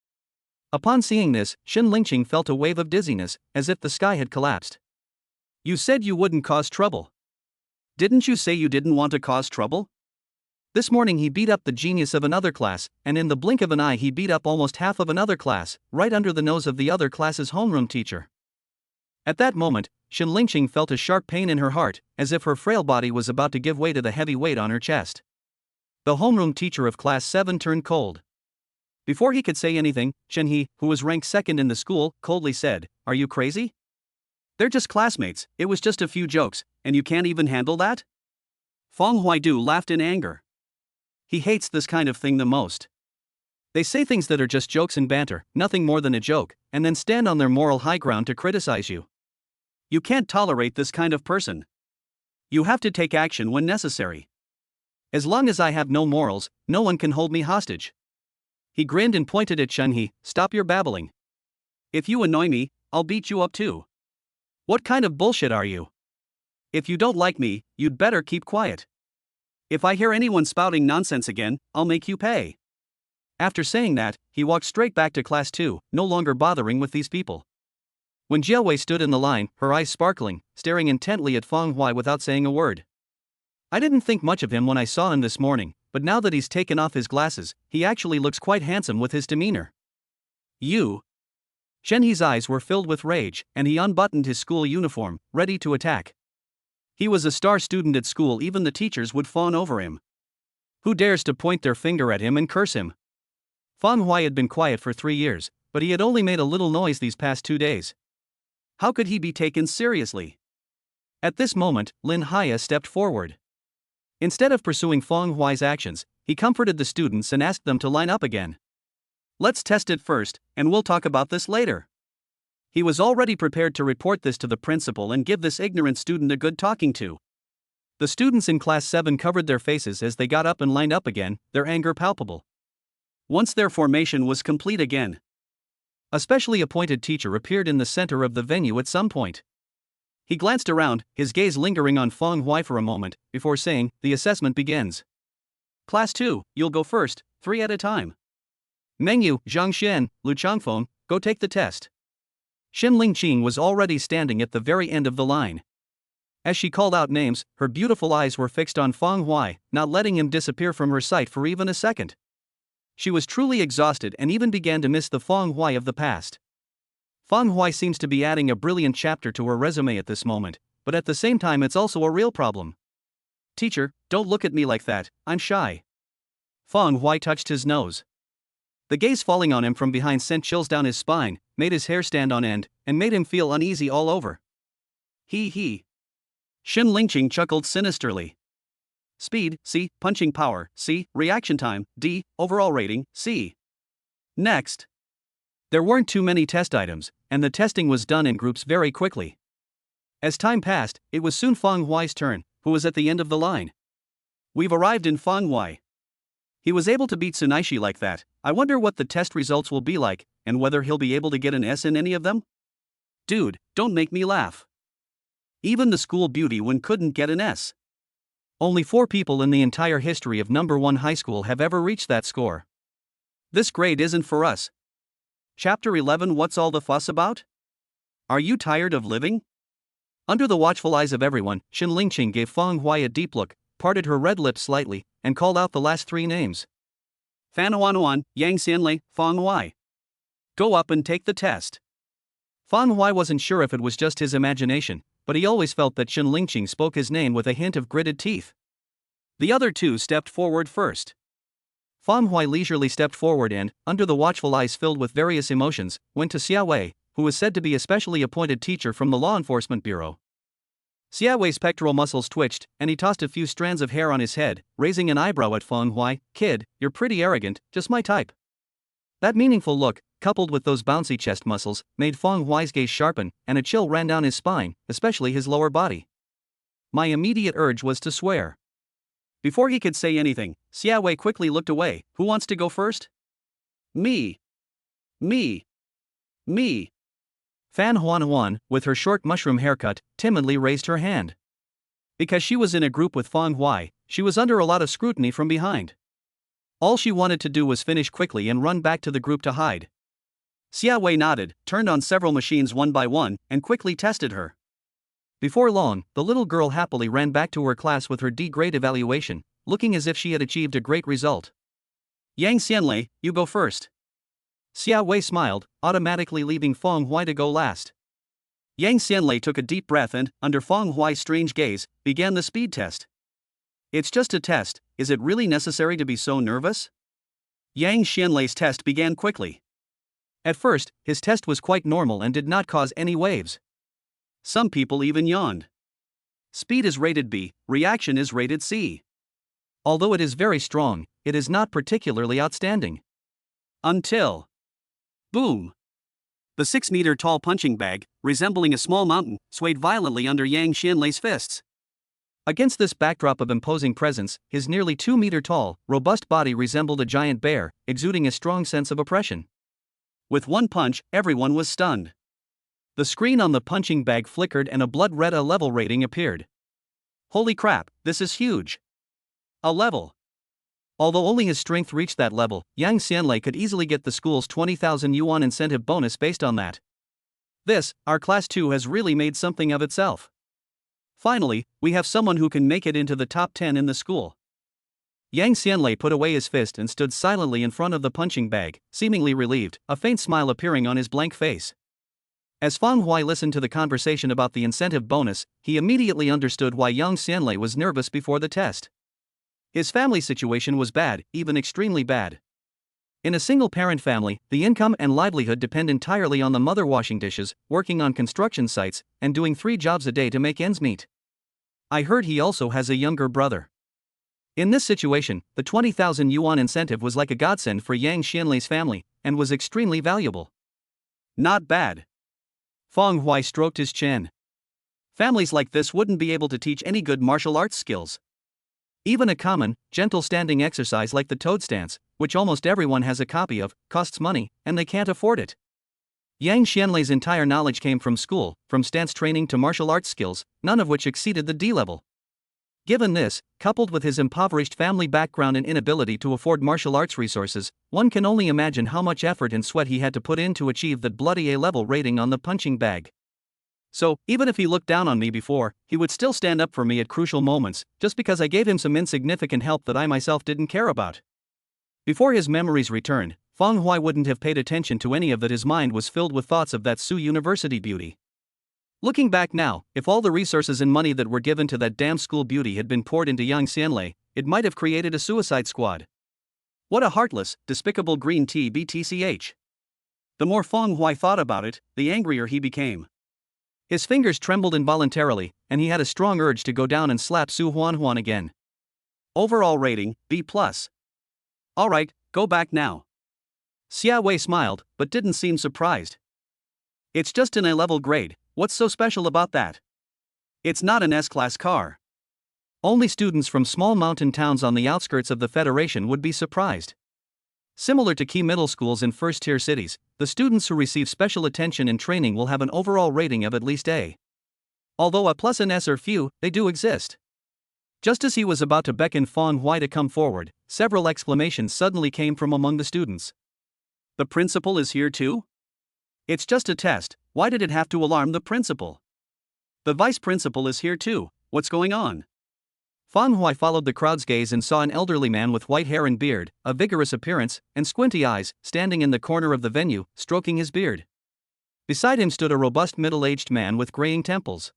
S1: Upon seeing this, Shen Lingqing felt a wave of dizziness, as if the sky had collapsed. You said you wouldn't cause trouble. Didn't you say you didn't want to cause trouble? This morning he beat up the genius of another class, and in the blink of an eye he beat up almost half of another class, right under the nose of the other class's homeroom teacher. At that moment, Shen Lingqing felt a sharp pain in her heart, as if her frail body was about to give way to the heavy weight on her chest. The homeroom teacher of Class 7 turned cold. Before he could say anything, Shen He, who was ranked 2nd in the school, coldly said, "Are you crazy? They're just classmates, it was just a few jokes, and you can't even handle that?" Feng Huaidu laughed in anger. He hates this kind of thing the most. They say things that are just jokes and banter, nothing more than a joke, and then stand on their moral high ground to criticize you. You can't tolerate this kind of person. You have to take action when necessary. As long as I have no morals, no one can hold me hostage. He grinned and pointed at Shen He. Stop your babbling. If you annoy me, I'll beat you up too. What kind of bullshit are you? If you don't like me, you'd better keep quiet. If I hear anyone spouting nonsense again, I'll make you pay. After saying that, he walked straight back to Class 2, no longer bothering with these people. When Jiawei stood in the line, her eyes sparkling, staring intently at Feng Huai without saying a word. I didn't think much of him when I saw him this morning, but now that he's taken off his glasses, he actually looks quite handsome with his demeanor. You? Shen He's eyes were filled with rage, and he unbuttoned his school uniform, ready to attack. He was a star student at school, even the teachers would fawn over him. Who dares to point their finger at him and curse him? Feng Huai had been quiet for 3 years, but he had only made a little noise these past 2 days. How could he be taken seriously? At this moment, Lin Haya stepped forward. Instead of pursuing Feng Huai's actions, he comforted the students and asked them to line up again. Let's test it first, and we'll talk about this later. He was already prepared to report this to the principal and give this ignorant student a good talking to. The students in Class 7 covered their faces as they got up and lined up again, their anger palpable. Once their formation was complete again, a specially appointed teacher appeared in the center of the venue at some point. He glanced around, his gaze lingering on Feng Huai for a moment, before saying, "The assessment begins. Class 2, you'll go first, 3 at a time. Mengyu, Zhang Xian, Lu Changfeng, go take the test." Shen Lingqing was already standing at the very end of the line. As she called out names, her beautiful eyes were fixed on Feng Huai, not letting him disappear from her sight for even a second. She was truly exhausted and even began to miss the Feng Huai of the past. Feng Huai seems to be adding a brilliant chapter to her resume at this moment, but at the same time it's also a real problem. "Teacher, don't look at me like that, I'm shy." Feng Huai touched his nose. The gaze falling on him from behind sent chills down his spine, made his hair stand on end, and made him feel uneasy all over. He. Shen Lingqing chuckled sinisterly. Speed, C. Punching power, C. Reaction time, D. Overall rating, C. Next. There weren't too many test items, and the testing was done in groups very quickly. As time passed, it was soon Feng Huai's turn, who was at the end of the line. We've arrived in Feng Huai. He was able to beat Tsunaishi like that. I wonder what the test results will be like, and whether he'll be able to get an S in any of them? Dude, don't make me laugh. Even the school beauty one couldn't get an S. Only 4 people in the entire history of number 1 high school have ever reached that score. This grade isn't for us. Chapter 11. What's all the fuss about? Are you tired of living? Under the watchful eyes of everyone, Xin Lingqing gave Feng Huai a deep look, parted her red lips slightly, and called out the last 3 names. Fan Huan, Yang Xianlei, Feng Huai. Go up and take the test. Feng Huai wasn't sure if it was just his imagination, but he always felt that Xin Lingqing spoke his name with a hint of gritted teeth. The other 2 stepped forward first. Feng Huai leisurely stepped forward and, under the watchful eyes filled with various emotions, went to Xia Wei, who was said to be a specially appointed teacher from the Law Enforcement Bureau. Xia Wei's pectoral muscles twitched, and he tossed a few strands of hair on his head, raising an eyebrow at Feng Huai. Kid, you're pretty arrogant, just my type. That meaningful look, coupled with those bouncy chest muscles, made Feng Huai's gaze sharpen, and a chill ran down his spine, especially his lower body. My immediate urge was to swear. Before he could say anything, Xia Wei quickly looked away. Who wants to go first? Me. Me. Me. Fan Huan, with her short mushroom haircut, timidly raised her hand. Because she was in a group with Feng Huai, she was under a lot of scrutiny from behind. All she wanted to do was finish quickly and run back to the group to hide. Xia Wei nodded, turned on several machines one by one, and quickly tested her. Before long, the little girl happily ran back to her class with her D-grade evaluation, looking as if she had achieved a great result. Yang Xianlei, you go first. Xia Wei smiled, automatically leaving Feng Huai to go last. Yang Xianlei took a deep breath and, under Feng Huai's strange gaze, began the speed test. It's just a test, is it really necessary to be so nervous? Yang Xianlei's test began quickly. At first, his test was quite normal and did not cause any waves. Some people even yawned. Speed is rated B, reaction is rated C. Although it is very strong, it is not particularly outstanding. Until... boom! The 6-meter-tall punching bag, resembling a small mountain, swayed violently under Yang Xianlei's fists. Against this backdrop of imposing presence, his nearly 2-meter-tall, robust body resembled a giant bear, exuding a strong sense of oppression. With one punch, everyone was stunned. The screen on the punching bag flickered and a blood red A level rating appeared. Holy crap, this is huge! A level. Although only his strength reached that level, Yang Xianlei could easily get the school's 20,000 yuan incentive bonus based on that. This, our class 2 has really made something of itself. Finally, we have someone who can make it into the top 10 in the school. Yang Xianlei put away his fist and stood silently in front of the punching bag, seemingly relieved, a faint smile appearing on his blank face. As Feng Huai listened to the conversation about the incentive bonus, he immediately understood why Yang Xianlei was nervous before the test. His family situation was bad, even extremely bad. In a single-parent family, the income and livelihood depend entirely on the mother washing dishes, working on construction sites, and doing 3 jobs a day to make ends meet. I heard he also has a younger brother. In this situation, the 20,000 yuan incentive was like a godsend for Yang Xianlei's family, and was extremely valuable. Not bad. Feng Huai stroked his chin. Families like this wouldn't be able to teach any good martial arts skills. Even a common, gentle standing exercise like the toad stance, which almost everyone has a copy of, costs money, and they can't afford it. Yang Xianlei's entire knowledge came from school, from stance training to martial arts skills, none of which exceeded the D level. Given this, coupled with his impoverished family background and inability to afford martial arts resources, one can only imagine how much effort and sweat he had to put in to achieve that bloody A-level rating on the punching bag. So, even if he looked down on me before, he would still stand up for me at crucial moments, just because I gave him some insignificant help that I myself didn't care about. Before his memories returned, Feng Huai wouldn't have paid attention to any of that. His mind was filled with thoughts of that Sioux University beauty. Looking back now, if all the resources and money that were given to that damn school beauty had been poured into Yang Xianlei, it might have created a suicide squad. What a heartless, despicable green tea BTCH. The more Feng Huai thought about it, the angrier he became. His fingers trembled involuntarily, and he had a strong urge to go down and slap Su Huan again. Overall rating, B+. Alright, go back now. Xia Wei smiled, but didn't seem surprised. It's just an A-level grade, what's so special about that? It's not an S-Class car. Only students from small mountain towns on the outskirts of the Federation would be surprised. Similar to key middle schools in first-tier cities, the students who receive special attention and training will have an overall rating of at least A. Although A plus and S are few, they do exist. Just as he was about to beckon Fang Hui to come forward, several exclamations suddenly came from among the students. The principal is here too? It's just a test, why did it have to alarm the principal? The vice principal is here too, what's going on? Fang Hui followed the crowd's gaze and saw an elderly man with white hair and beard, a vigorous appearance, and squinty eyes, standing in the corner of the venue, stroking his beard. Beside him stood a robust middle-aged man with graying temples.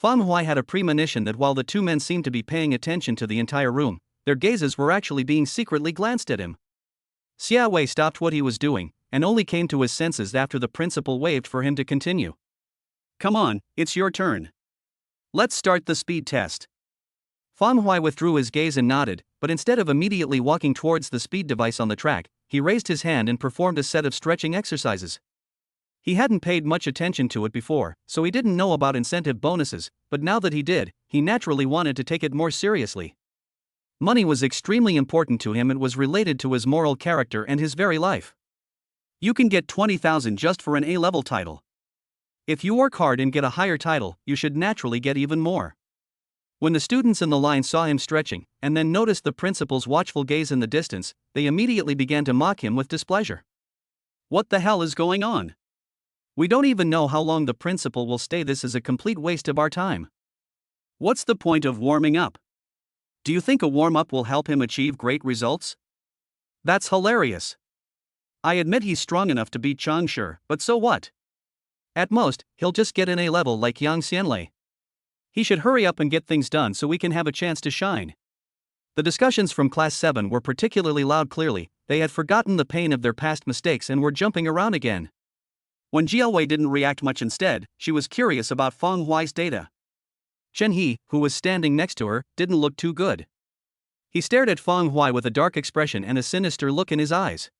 S1: Fang Hui had a premonition that while the two men seemed to be paying attention to the entire room, their gazes were actually being secretly glanced at him. Xia Wei stopped what he was doing, and only came to his senses after the principal waved for him to continue. Come on, it's your turn. Let's start the speed test. Fang Hui withdrew his gaze and nodded, but instead of immediately walking towards the speed device on the track, he raised his hand and performed a set of stretching exercises. He hadn't paid much attention to it before, so he didn't know about incentive bonuses, but now that he did, he naturally wanted to take it more seriously. Money was extremely important to him and was related to his moral character and his very life. You can get 20,000 just for an A-level title. If you work hard and get a higher title, you should naturally get even more. When the students in the line saw him stretching, and then noticed the principal's watchful gaze in the distance, they immediately began to mock him with displeasure. What the hell is going on? We don't even know how long the principal will stay. This is a complete waste of our time. What's the point of warming up? Do you think a warm-up will help him achieve great results? That's hilarious. I admit he's strong enough to beat Chang Shi, but so what? At most, he'll just get an A level like Yang Xianlei. He should hurry up and get things done so we can have a chance to shine. The discussions from Class 7 were particularly loud. Clearly, they had forgotten the pain of their past mistakes and were jumping around again. When Jiawei didn't react much, instead, she was curious about Fang Hui's data. Chen He, who was standing next to her, didn't look too good. He stared at Fang Hui with a dark expression and a sinister look in his eyes.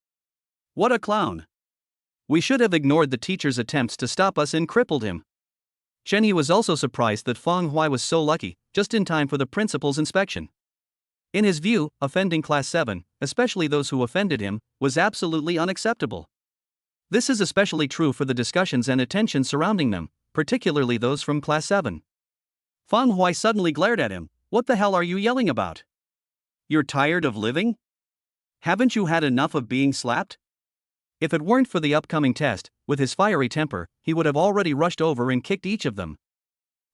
S1: What a clown! We should have ignored the teacher's attempts to stop us and crippled him. Chen Yi was also surprised that Fang Hui was so lucky, just in time for the principal's inspection. In his view, offending Class 7, especially those who offended him, was absolutely unacceptable. This is especially true for the discussions and attention surrounding them, particularly those from Class 7. Fang Hui suddenly glared at him. What the hell are you yelling about? You're tired of living? Haven't you had enough of being slapped? If it weren't for the upcoming test, with his fiery temper, he would have already rushed over and kicked each of them.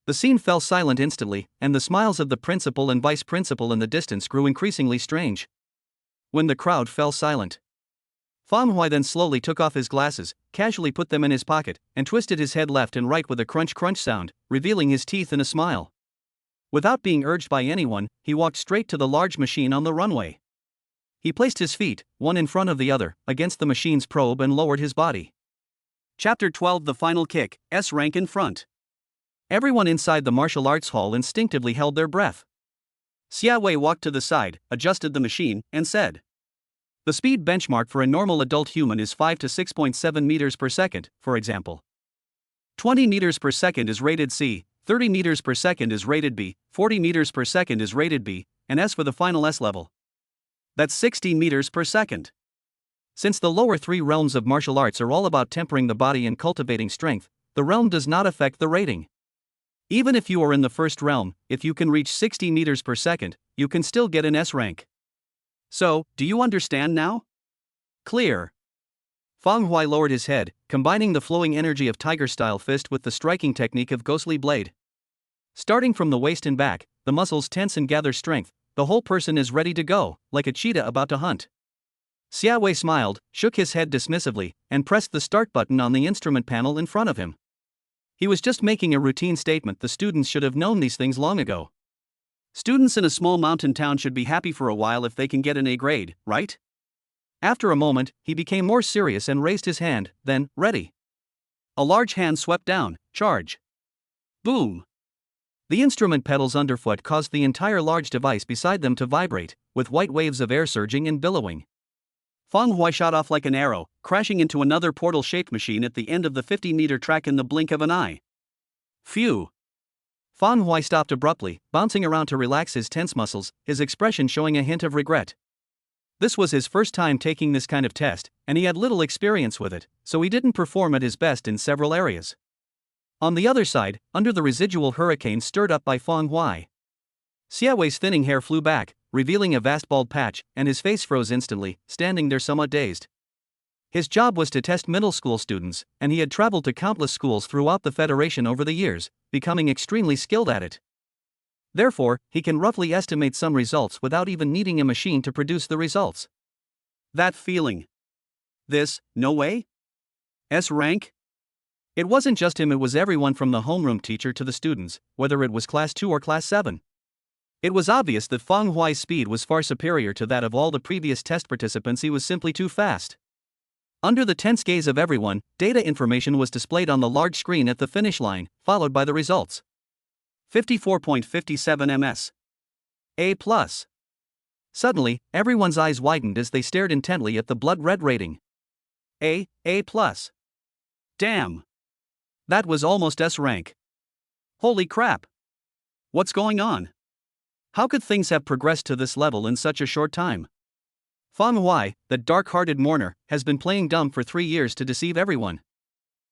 S1: The scene fell silent instantly, and the smiles of the principal and vice principal in the distance grew increasingly strange. When the crowd fell silent, Fang Hui then slowly took off his glasses, casually put them in his pocket, and twisted his head left and right with a crunch-crunch sound, revealing his teeth in a smile. Without being urged by anyone, he walked straight to the large machine on the runway. He placed his feet, one in front of the other, against the machine's probe and lowered his body. Chapter 12: The Final Kick, S rank in front. Everyone inside the martial arts hall instinctively held their breath. Xia Wei walked to the side, adjusted the machine, and said, the speed benchmark for a normal adult human is 5 to 6.7 meters per second, for example. 20 meters per second is rated C, 30 meters per second is rated B, 40 meters per second is rated B, and S for the final S level. That's 60 meters per second. Since the lower three realms of martial arts are all about tempering the body and cultivating strength, the realm does not affect the rating. Even if you are in the first realm, if you can reach 60 meters per second, you can still get an S rank. So, do you understand now? Clear. Fang Hui lowered his head, combining the flowing energy of tiger-style fist with the striking technique of ghostly blade. Starting from the waist and back, the muscles tense and gather strength. The whole person is ready to go, like a cheetah about to hunt. Xia Wei smiled, shook his head dismissively, and pressed the start button on the instrument panel in front of him. He was just making a routine statement. The students should have known these things long ago. Students in a small mountain town should be happy for a while if they can get an A grade, right? After a moment, he became more serious and raised his hand, then, ready. A large hand swept down, charge. Boom. The instrument pedals underfoot caused the entire large device beside them to vibrate, with white waves of air surging and billowing. Fang Hui shot off like an arrow, crashing into another portal-shaped machine at the end of the 50-meter track in the blink of an eye. Phew. Fang Hui stopped abruptly, bouncing around to relax his tense muscles, his expression showing a hint of regret. This was his first time taking this kind of test, and he had little experience with it, so he didn't perform at his best in several areas. On the other side, under the residual hurricane stirred up by Fang Hui, Xiaowei's thinning hair flew back, revealing a vast bald patch, and his face froze instantly, standing there somewhat dazed. His job was to test middle school students, and he had traveled to countless schools throughout the Federation over the years, becoming extremely skilled at it. Therefore, he can roughly estimate some results without even needing a machine to produce the results. That feeling. This, no way? S rank? It wasn't just him, it was everyone from the homeroom teacher to the students, whether it was class 2 or class 7. It was obvious that Fang Hui's speed was far superior to that of all the previous test participants. He was simply too fast. Under the tense gaze of everyone, data information was displayed on the large screen at the finish line, followed by the results. 54.57 ms. A+. Suddenly, everyone's eyes widened as they stared intently at the blood-red rating. A+. Damn. That was almost S rank. Holy crap. What's going on? How could things have progressed to this level in such a short time? Fang Hui, the dark-hearted mourner, has been playing dumb for 3 years to deceive everyone.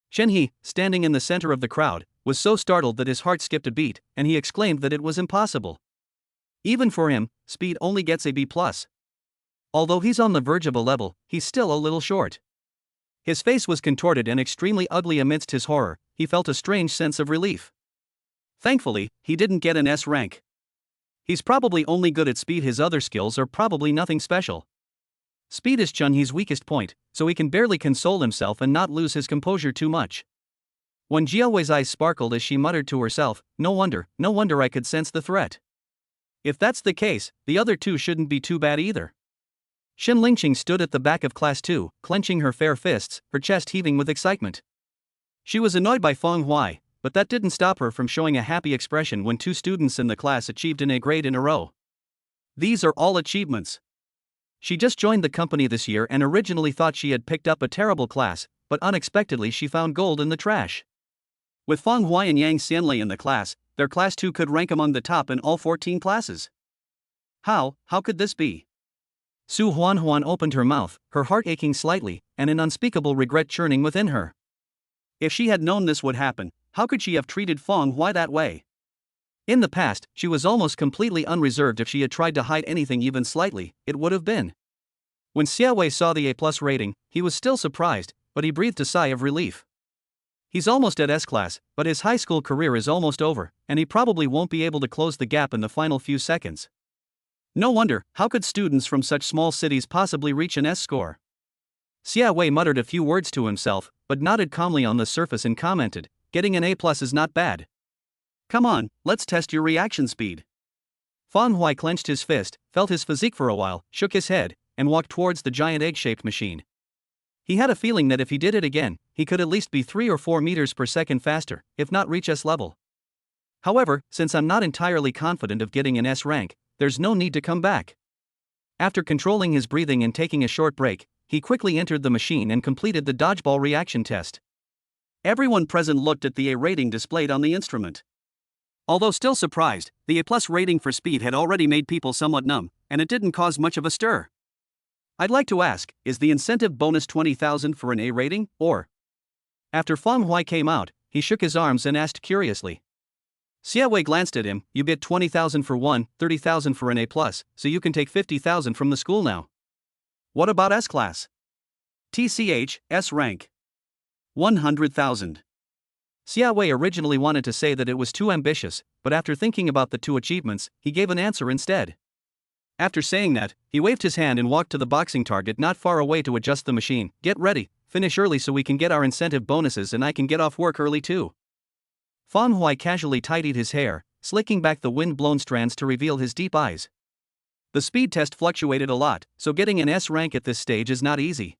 S1: Shen He, standing in the center of the crowd, was so startled that his heart skipped a beat, and he exclaimed that it was impossible. Even for him, speed only gets a B+. Although he's on the verge of a level, he's still a little short. His face was contorted and extremely ugly amidst his horror. He felt a strange sense of relief. Thankfully, he didn't get an S rank. He's probably only good at speed. His other skills are probably nothing special. Speed is Chun He's weakest point, so he can barely console himself and not lose his composure too much. When Jiaowei's eyes sparkled as she muttered to herself, no wonder I could sense the threat. If that's the case, the other two shouldn't be too bad either. Shen Lingqing stood at the back of class 2, clenching her fair fists, her chest heaving with excitement. She was annoyed by Fang Hui, but that didn't stop her from showing a happy expression when 2 students in the class achieved an A grade in a row. These are all achievements. She just joined the company this year and originally thought she had picked up a terrible class, but unexpectedly she found gold in the trash. With Fang Hui and Yang Xianlei in the class, their class 2 could rank among the top in all 14 classes. How could this be? Su Huan opened her mouth, her heart aching slightly, and an unspeakable regret churning within her. If she had known this would happen, how could she have treated Fang Hui that way? In the past, she was almost completely unreserved. If she had tried to hide anything even slightly, it would have been. When Xiaowei saw the A+ rating, he was still surprised, but he breathed a sigh of relief. He's almost at S class, but his high school career is almost over, and he probably won't be able to close the gap in the final few seconds. No wonder, how could students from such small cities possibly reach an S score? Xiaowei muttered a few words to himself, but nodded calmly on the surface and commented, "Getting an A+ is not bad. Come on, let's test your reaction speed." Fang Hui clenched his fist, felt his physique for a while, shook his head, and walked towards the giant egg-shaped machine. He had a feeling that if he did it again, he could at least be 3 or 4 meters per second faster, if not reach S level. However, since I'm not entirely confident of getting an S rank, there's no need to come back. After controlling his breathing and taking a short break, he quickly entered the machine and completed the dodgeball reaction test. Everyone present looked at the A rating displayed on the instrument. Although still surprised, the A+ rating for speed had already made people somewhat numb, and it didn't cause much of a stir. I'd like to ask, is the incentive bonus 20,000 for an A rating, or? After Fang Hui came out, he shook his arms and asked curiously. Xiaowei glanced at him, "You get 20,000 for one, 30,000 for an A+, so you can take 50,000 from the school now. What about S class?" "TCH, S rank. 100,000. Xiaowei originally wanted to say that it was too ambitious, but after thinking about the 2 achievements, he gave an answer instead. After saying that, he waved his hand and walked to the boxing target not far away to adjust the machine. "Get ready, finish early so we can get our incentive bonuses and I can get off work early too." Fang Hui casually tidied his hair, slicking back the wind-blown strands to reveal his deep eyes. The speed test fluctuated a lot, so getting an S rank at this stage is not easy.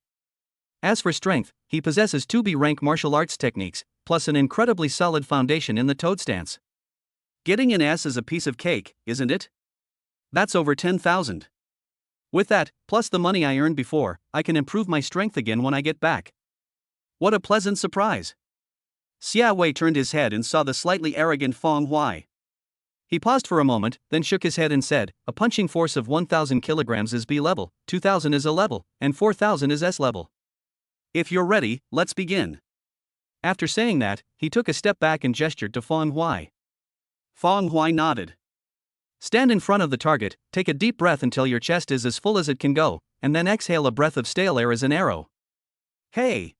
S1: As for strength, he possesses 2B rank martial arts techniques, plus an incredibly solid foundation in the toad stance. Getting an S is a piece of cake, isn't it? That's over 10,000. With that, plus the money I earned before, I can improve my strength again when I get back. What a pleasant surprise. Xiaowei turned his head and saw the slightly arrogant Fang Hui. He paused for a moment, then shook his head and said, a punching force of 1,000 kilograms is B level, 2,000 is A level, and 4,000 is S level. If you're ready, let's begin. After saying that, he took a step back and gestured to Fang Huai. Fang Huai nodded. Stand in front of the target, take a deep breath until your chest is as full as it can go, and then exhale a breath of stale air as an arrow. Hey!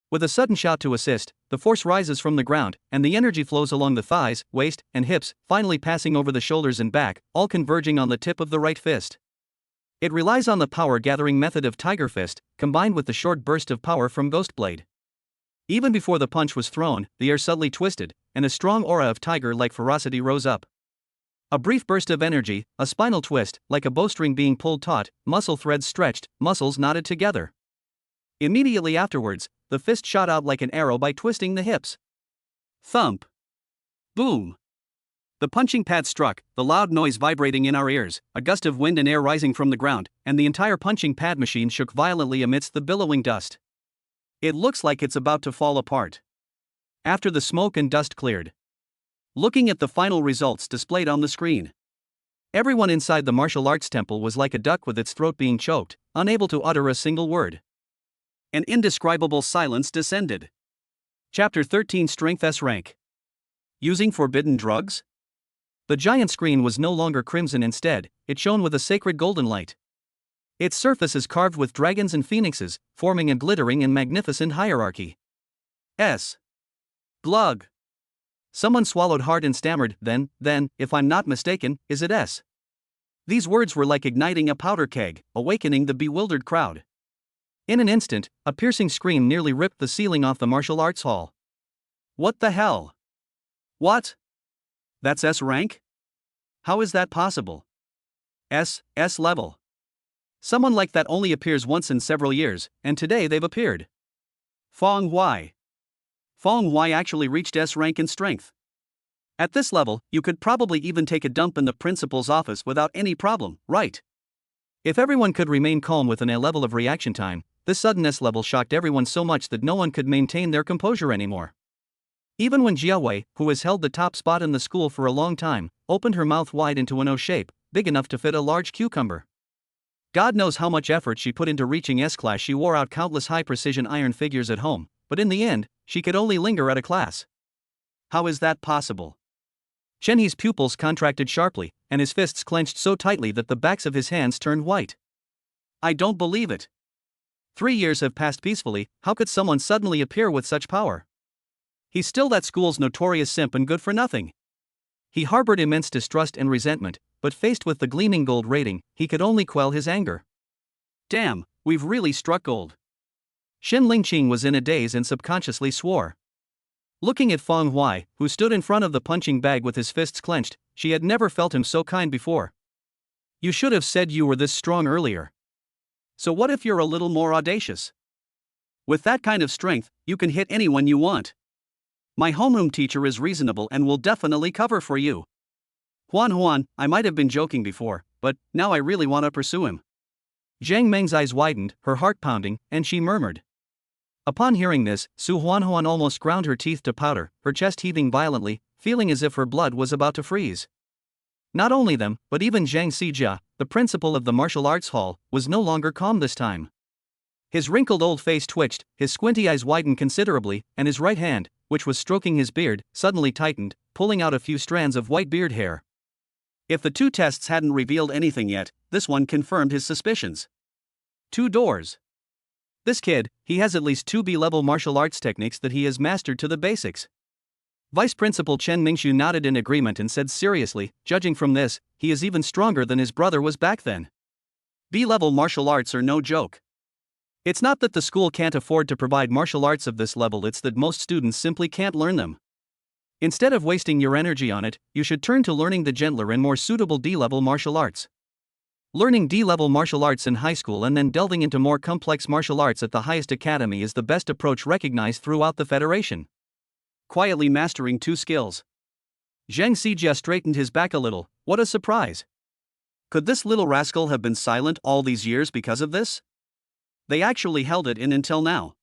S1: With a sudden shout to assist, the force rises from the ground, and the energy flows along the thighs, waist, and hips, finally passing over the shoulders and back, all converging on the tip of the right fist. It relies on the power-gathering method of Tiger Fist, combined with the short burst of power from Ghost Blade. Even before the punch was thrown, the air suddenly twisted, and a strong aura of tiger-like ferocity rose up. A brief burst of energy, a spinal twist, like a bowstring being pulled taut, muscle threads stretched, muscles knotted together. Immediately afterwards, the fist shot out like an arrow by twisting the hips. Thump. Boom. The punching pad struck, the loud noise vibrating in our ears, a gust of wind and air rising from the ground, and the entire punching pad machine shook violently amidst the billowing dust. It looks like it's about to fall apart. After the smoke and dust cleared. Looking at the final results displayed on the screen. Everyone inside the martial arts temple was like a duck with its throat being choked, unable to utter a single word. An indescribable silence descended. Chapter 13 Strength S Rank. Using forbidden drugs? The giant screen was no longer crimson, instead, it shone with a sacred golden light. Its surface is carved with dragons and phoenixes, forming a glittering and magnificent hierarchy. S. Glug. Someone swallowed hard and stammered, then, if I'm not mistaken, is it S? These words were like igniting a powder keg, awakening the bewildered crowd. In an instant, a piercing scream nearly ripped the ceiling off the martial arts hall. What the hell? What? That's S rank? How is that possible? S level. Someone like that only appears once in several years, and today they've appeared. Fang Huai. Fang Huai actually reached S rank in strength. At this level, you could probably even take a dump in the principal's office without any problem, right? If everyone could remain calm with an A level of reaction time, this sudden S level shocked everyone so much that no one could maintain their composure anymore. Even when Jiawei, who has held the top spot in the school for a long time, opened her mouth wide into an O shape, big enough to fit a large cucumber. God knows how much effort she put into reaching S-class. She wore out countless high-precision iron figures at home, but in the end, she could only linger at a class. How is that possible? Chen He's pupils contracted sharply, and his fists clenched so tightly that the backs of his hands turned white. I don't believe it. 3 years have passed peacefully, how could someone suddenly appear with such power? He's still that school's notorious simp and good for nothing. He harbored immense distrust and resentment, but faced with the gleaming gold rating, he could only quell his anger. Damn, we've really struck gold. Shen Lingqing was in a daze and subconsciously swore. Looking at Fang Huai, who stood in front of the punching bag with his fists clenched, she had never felt him so kind before. You should have said you were this strong earlier. So what if you're a little more audacious? With that kind of strength, you can hit anyone you want. My homeroom teacher is reasonable and will definitely cover for you. Huan, I might have been joking before, but now I really want to pursue him. Zhang Meng's eyes widened, her heart pounding, and she murmured. Upon hearing this, Su Huan almost ground her teeth to powder, her chest heaving violently, feeling as if her blood was about to freeze. Not only them, but even Zhang Xijia, the principal of the martial arts hall, was no longer calm this time. His wrinkled old face twitched, his squinty eyes widened considerably, and his right hand, which was stroking his beard, suddenly tightened, pulling out a few strands of white beard hair. If the 2 tests hadn't revealed anything yet, this one confirmed his suspicions. 2 doors. This kid, he has at least 2 B-level martial arts techniques that he has mastered to the basics. Vice Principal Chen Mingxu nodded in agreement and said seriously, judging from this, he is even stronger than his brother was back then. B-level martial arts are no joke. It's not that the school can't afford to provide martial arts of this level, it's that most students simply can't learn them. Instead of wasting your energy on it, you should turn to learning the gentler and more suitable D-level martial arts. Learning D-level martial arts in high school and then delving into more complex martial arts at the highest academy is the best approach recognized throughout the Federation. Quietly mastering 2 skills. Zhang Xijia straightened his back a little. What a surprise. Could this little rascal have been silent all these years because of this? They actually held it in until now.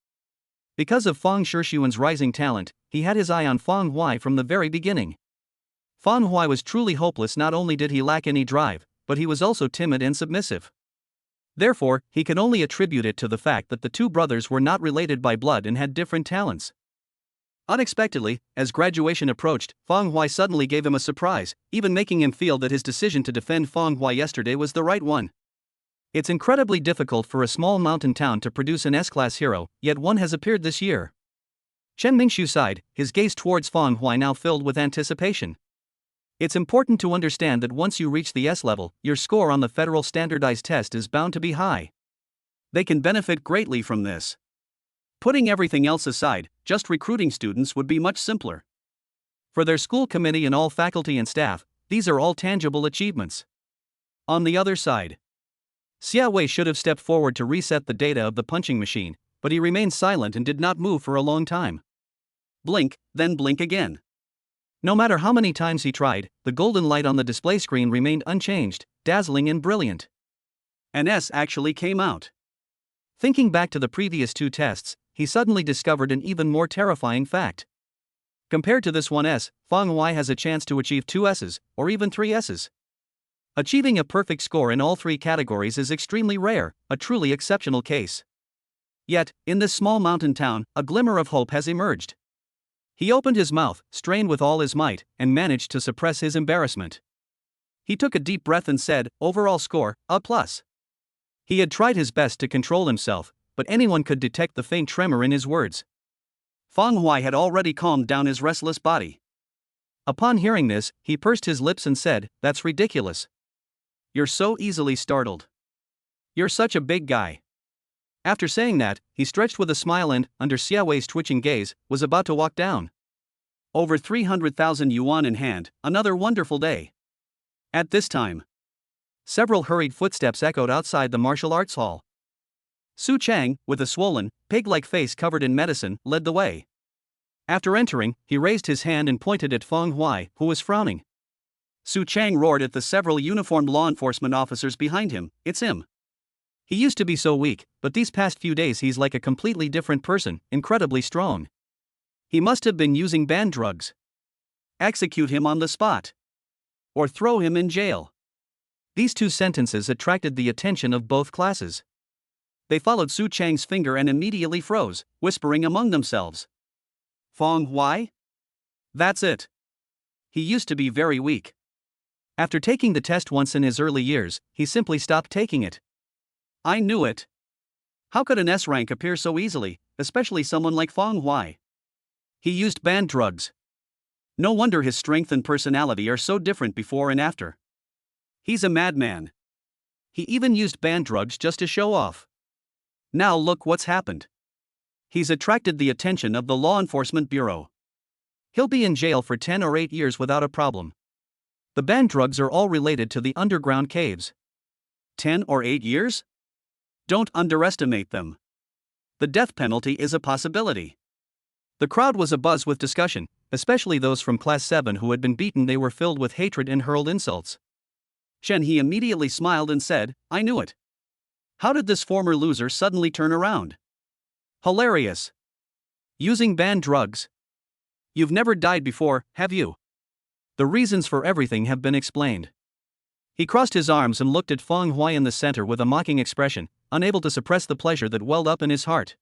S1: Because of Fang Shixuan's rising talent, he had his eye on Fang Huai from the very beginning. Fan Hui was truly hopeless. Not only did he lack any drive, but he was also timid and submissive. Therefore, he can only attribute it to the fact that the two brothers were not related by blood and had different talents. Unexpectedly, as graduation approached, Fang Hui suddenly gave him a surprise, even making him feel that his decision to defend Fang Hui yesterday was the right one. It's incredibly difficult for a small mountain town to produce an S-class hero, yet one has appeared this year. Chen Mingshu sighed, his gaze towards Fang Hui now filled with anticipation. It's important to understand that once you reach the S level, your score on the federal standardized test is bound to be high. They can benefit greatly from this. Putting everything else aside, just recruiting students would be much simpler. For their school committee and all faculty and staff, these are all tangible achievements. On the other side, Xia Wei should have stepped forward to reset the data of the punching machine, but he remained silent and did not move for a long time. Blink, then blink again. No matter how many times he tried, the golden light on the display screen remained unchanged, dazzling and brilliant. An S actually came out. Thinking back to the previous two tests, he suddenly discovered an even more terrifying fact. Compared to this one S, Fang Hui has a chance to achieve 2 S's, or even 3 S's. Achieving a perfect score in all 3 categories is extremely rare, a truly exceptional case. Yet, in this small mountain town, a glimmer of hope has emerged. He opened his mouth, strained with all his might, and managed to suppress his embarrassment. He took a deep breath and said, "Overall score, A+." He had tried his best to control himself, but anyone could detect the faint tremor in his words. Fang Hui had already calmed down his restless body. Upon hearing this, he pursed his lips and said, "That's ridiculous. You're so easily startled. You're such a big guy." After saying that, he stretched with a smile and, under Xia Wei's twitching gaze, was about to walk down. Over 300,000 yuan in hand, another wonderful day. At this time, several hurried footsteps echoed outside the martial arts hall. Su Chang, with a swollen, pig-like face covered in medicine, led the way. After entering, he raised his hand and pointed at Fang Hui, who was frowning. Su Chang roared at the several uniformed law enforcement officers behind him, "It's him. He used to be so weak, but these past few days he's like a completely different person, incredibly strong. He must have been using banned drugs. Execute him on the spot. Or throw him in jail." These 2 sentences attracted the attention of both classes. They followed Su Chang's finger and immediately froze, whispering among themselves. Fang Hui? That's it. He used to be very weak. After taking the test once in his early years, he simply stopped taking it. I knew it. How could an S rank appear so easily, especially someone like Fang Hui? He used banned drugs. No wonder his strength and personality are so different before and after. He's a madman. He even used banned drugs just to show off. Now look what's happened. He's attracted the attention of the Law Enforcement Bureau. He'll be in jail for 10 or 8 years without a problem. The banned drugs are all related to the underground caves. 10 or 8 years? Don't underestimate them. The death penalty is a possibility. The crowd was abuzz with discussion, especially those from Class 7 who had been beaten. They were filled with hatred and hurled insults. Shen He immediately smiled and said, "I knew it. How did this former loser suddenly turn around? Hilarious. Using banned drugs. You've never died before, have you? The reasons for everything have been explained." He crossed his arms and looked at Fang Hui in the center with a mocking expression, unable to suppress the pleasure that welled up in his heart.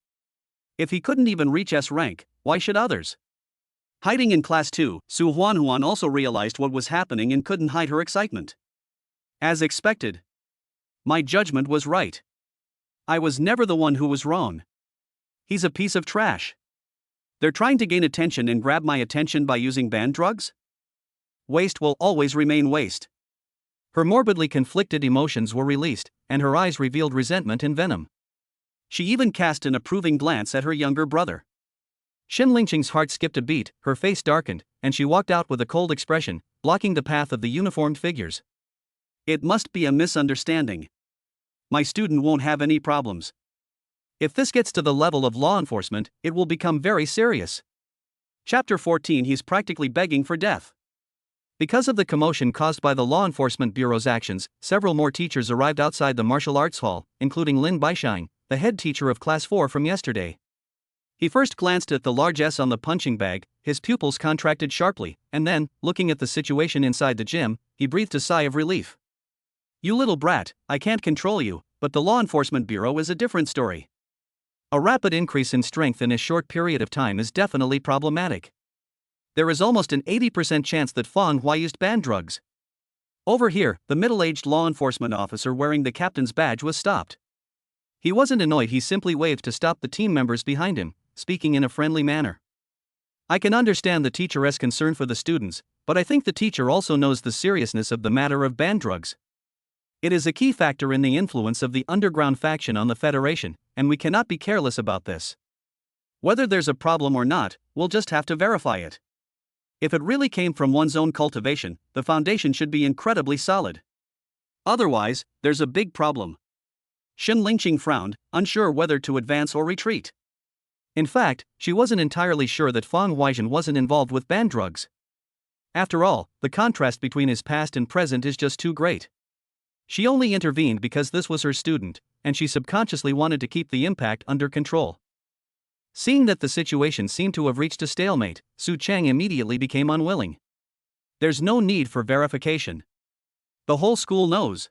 S1: If he couldn't even reach S rank, why should others? Hiding in Class 2, Su Huanhuan also realized what was happening and couldn't hide her excitement. As expected. My judgment was right. I was never the one who was wrong. He's a piece of trash. They're trying to gain attention and grab my attention by using banned drugs? Waste will always remain waste. Her morbidly conflicted emotions were released, and her eyes revealed resentment and venom. She even cast an approving glance at her younger brother. Shen Lingqing's heart skipped a beat, her face darkened, and she walked out with a cold expression, blocking the path of the uniformed figures. It must be a misunderstanding. My student won't have any problems. If this gets to the level of law enforcement, it will become very serious. Chapter 14. He's practically begging for death. Because of the commotion caused by the Law Enforcement Bureau's actions, several more teachers arrived outside the martial arts hall, including Lin Baishang, the head teacher of Class 4 from yesterday. He first glanced at the large S on the punching bag, his pupils contracted sharply, and then, looking at the situation inside the gym, he breathed a sigh of relief. You little brat, I can't control you, but the Law Enforcement Bureau is a different story. A rapid increase in strength in a short period of time is definitely problematic. There is almost an 80% chance that Fang Hua used banned drugs. Over here, the middle-aged law enforcement officer wearing the captain's badge was stopped. He wasn't annoyed, he simply waved to stop the team members behind him, speaking in a friendly manner. I can understand the teacher's concern for the students, but I think the teacher also knows the seriousness of the matter of banned drugs. It is a key factor in the influence of the underground faction on the Federation, and we cannot be careless about this. Whether there's a problem or not, we'll just have to verify it. If it really came from one's own cultivation, the foundation should be incredibly solid. Otherwise, there's a big problem. Shen Lingqing frowned, unsure whether to advance or retreat. In fact, she wasn't entirely sure that Fang Huaizhen wasn't involved with banned drugs. After all, the contrast between his past and present is just too great. She only intervened because this was her student, and she subconsciously wanted to keep the impact under control. Seeing that the situation seemed to have reached a stalemate, Su Chang immediately became unwilling. There's no need for verification. The whole school knows.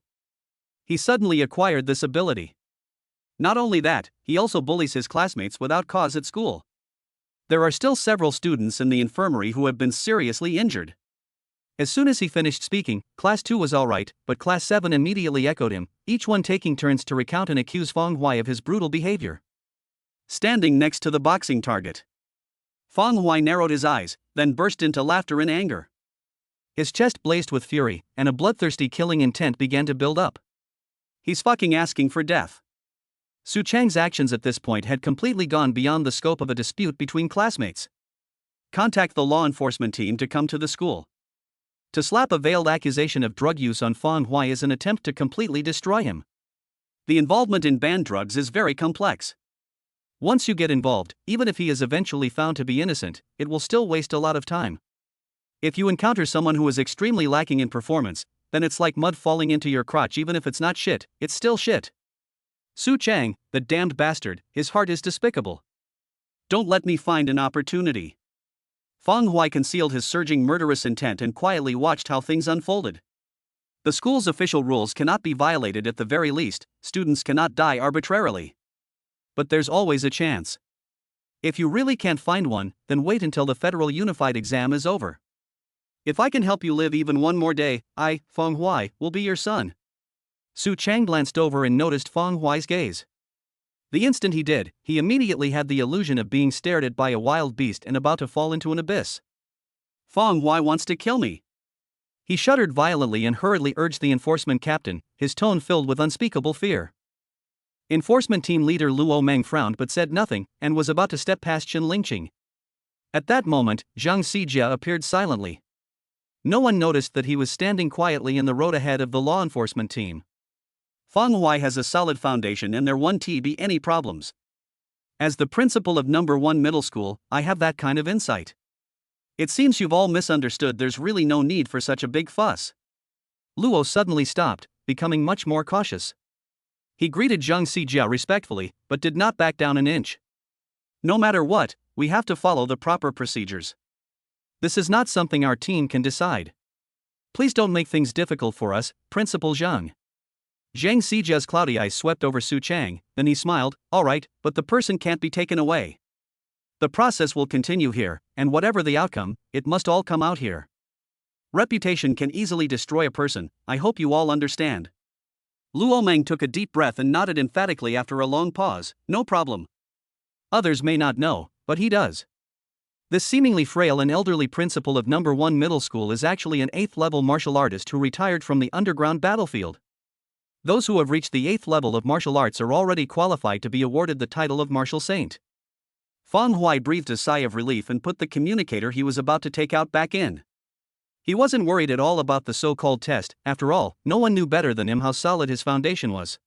S1: He suddenly acquired this ability. Not only that, he also bullies his classmates without cause at school. There are still several students in the infirmary who have been seriously injured. As soon as he finished speaking, Class 2 was alright, but Class 7 immediately echoed him, each one taking turns to recount and accuse Fang Hua of his brutal behavior. Standing next to the boxing target, Fang Hua narrowed his eyes, then burst into laughter and anger. His chest blazed with fury, and a bloodthirsty killing intent began to build up. He's fucking asking for death. Su Chang's actions at this point had completely gone beyond the scope of a dispute between classmates. Contact the law enforcement team to come to the school. To slap a veiled accusation of drug use on Fang Hua is an attempt to completely destroy him. The involvement in banned drugs is very complex. Once you get involved, even if he is eventually found to be innocent, it will still waste a lot of time. If you encounter someone who is extremely lacking in performance, then it's like mud falling into your crotch. Even if it's not shit, it's still shit. Su Chang, the damned bastard, his heart is despicable. Don't let me find an opportunity. Fang Hua concealed his surging murderous intent and quietly watched how things unfolded. The school's official rules cannot be violated at the very least, students cannot die arbitrarily. But there's always a chance. If you really can't find one, then wait until the Federal Unified exam is over. If I can help you live even one more day, I, Fang Hua, will be your son. Su Chang glanced over and noticed Fang Hua's gaze. The instant he did, he immediately had the illusion of being stared at by a wild beast and about to fall into an abyss. Fang Hua wants to kill me. He shuddered violently and hurriedly urged the enforcement captain, his tone filled with unspeakable fear. Enforcement team leader Luo Meng frowned but said nothing, and was about to step past Shen Lingqing. At that moment, Zhang Xijia appeared silently. No one noticed that he was standing quietly in the road ahead of the law enforcement team. Fang Hua has a solid foundation and there won't be any problems. As the principal of number 1 middle school, I have that kind of insight. It seems you've all misunderstood. There's really no need for such a big fuss. Luo suddenly stopped, becoming much more cautious. He greeted Zhang Xijia respectfully, but did not back down an inch. No matter what, we have to follow the proper procedures. This is not something our team can decide. Please don't make things difficult for us, Principal Zhang. Zhang Xijia's cloudy eyes swept over Su Chang, then he smiled, alright, but the person can't be taken away. The process will continue here, and whatever the outcome, it must all come out here. Reputation can easily destroy a person, I hope you all understand. Luo Meng took a deep breath and nodded emphatically after a long pause, no problem. Others may not know, but he does. This seemingly frail and elderly principal of number 1 middle school is actually an 8th level martial artist who retired from the underground battlefield. Those who have reached the 8th level of martial arts are already qualified to be awarded the title of martial saint. Fang Hua breathed a sigh of relief and put the communicator he was about to take out back in. He wasn't worried at all about the so-called test. After all, no one knew better than him how solid his foundation was.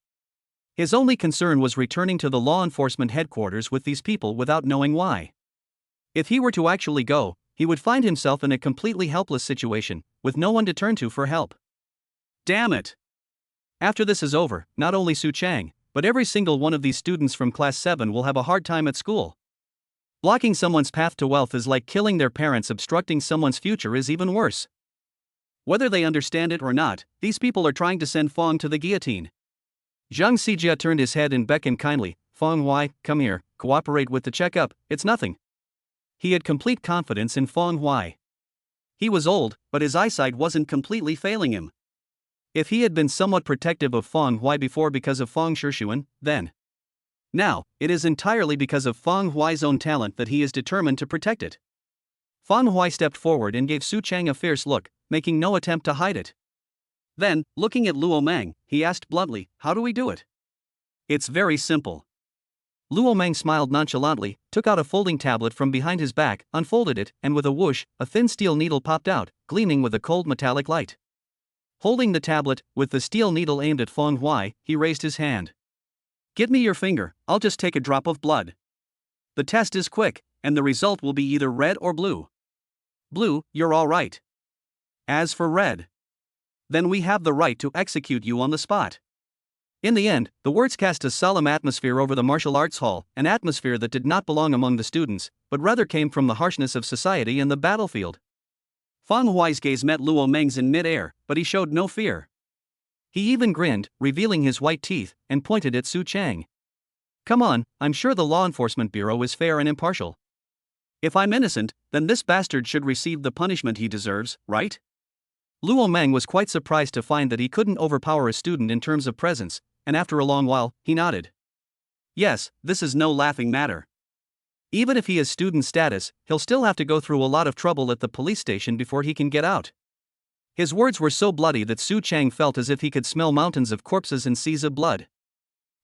S1: His only concern was returning to the law enforcement headquarters with these people without knowing why. If he were to actually go, he would find himself in a completely helpless situation, with no one to turn to for help. Damn it! After this is over, not only Su Chang, but every single one of these students from Class 7 will have a hard time at school. Blocking someone's path to wealth is like killing their parents. Obstructing someone's future is even worse. Whether they understand it or not, these people are trying to send Fong to the guillotine. Zhang Xijia turned his head and beckoned kindly. Fong Hui, come here, cooperate with the checkup, it's nothing. He had complete confidence in Fong Hui. He was old, but his eyesight wasn't completely failing him. If he had been somewhat protective of Fong Hui before because of Fong Shishuan, then now, it is entirely because of Fong Hui's own talent that he is determined to protect it. Fong Hui stepped forward and gave Su Chang a fierce look, making no attempt to hide it. Then, looking at Luo Meng, he asked bluntly, how do we do it? It's very simple. Luo Meng smiled nonchalantly, took out a folding tablet from behind his back, unfolded it, and with a whoosh, a thin steel needle popped out, gleaming with a cold metallic light. Holding the tablet, with the steel needle aimed at Fong Hui, he raised his hand. Give me your finger, I'll just take a drop of blood. The test is quick, and the result will be either red or blue. Blue, you're all right. As for red, then we have the right to execute you on the spot. In the end, the words cast a solemn atmosphere over the martial arts hall, an atmosphere that did not belong among the students, but rather came from the harshness of society and the battlefield. Fong Hui's gaze met Luo Meng's in mid-air, but he showed no fear. He even grinned, revealing his white teeth, and pointed at Su Chang. Come on, I'm sure the Law Enforcement Bureau is fair and impartial. If I'm innocent, then this bastard should receive the punishment he deserves, right? Luo Meng was quite surprised to find that he couldn't overpower a student in terms of presence, and after a long while, he nodded. Yes, this is no laughing matter. Even if he has student status, he'll still have to go through a lot of trouble at the police station before he can get out. His words were so bloody that Su Chang felt as if he could smell mountains of corpses and seas of blood.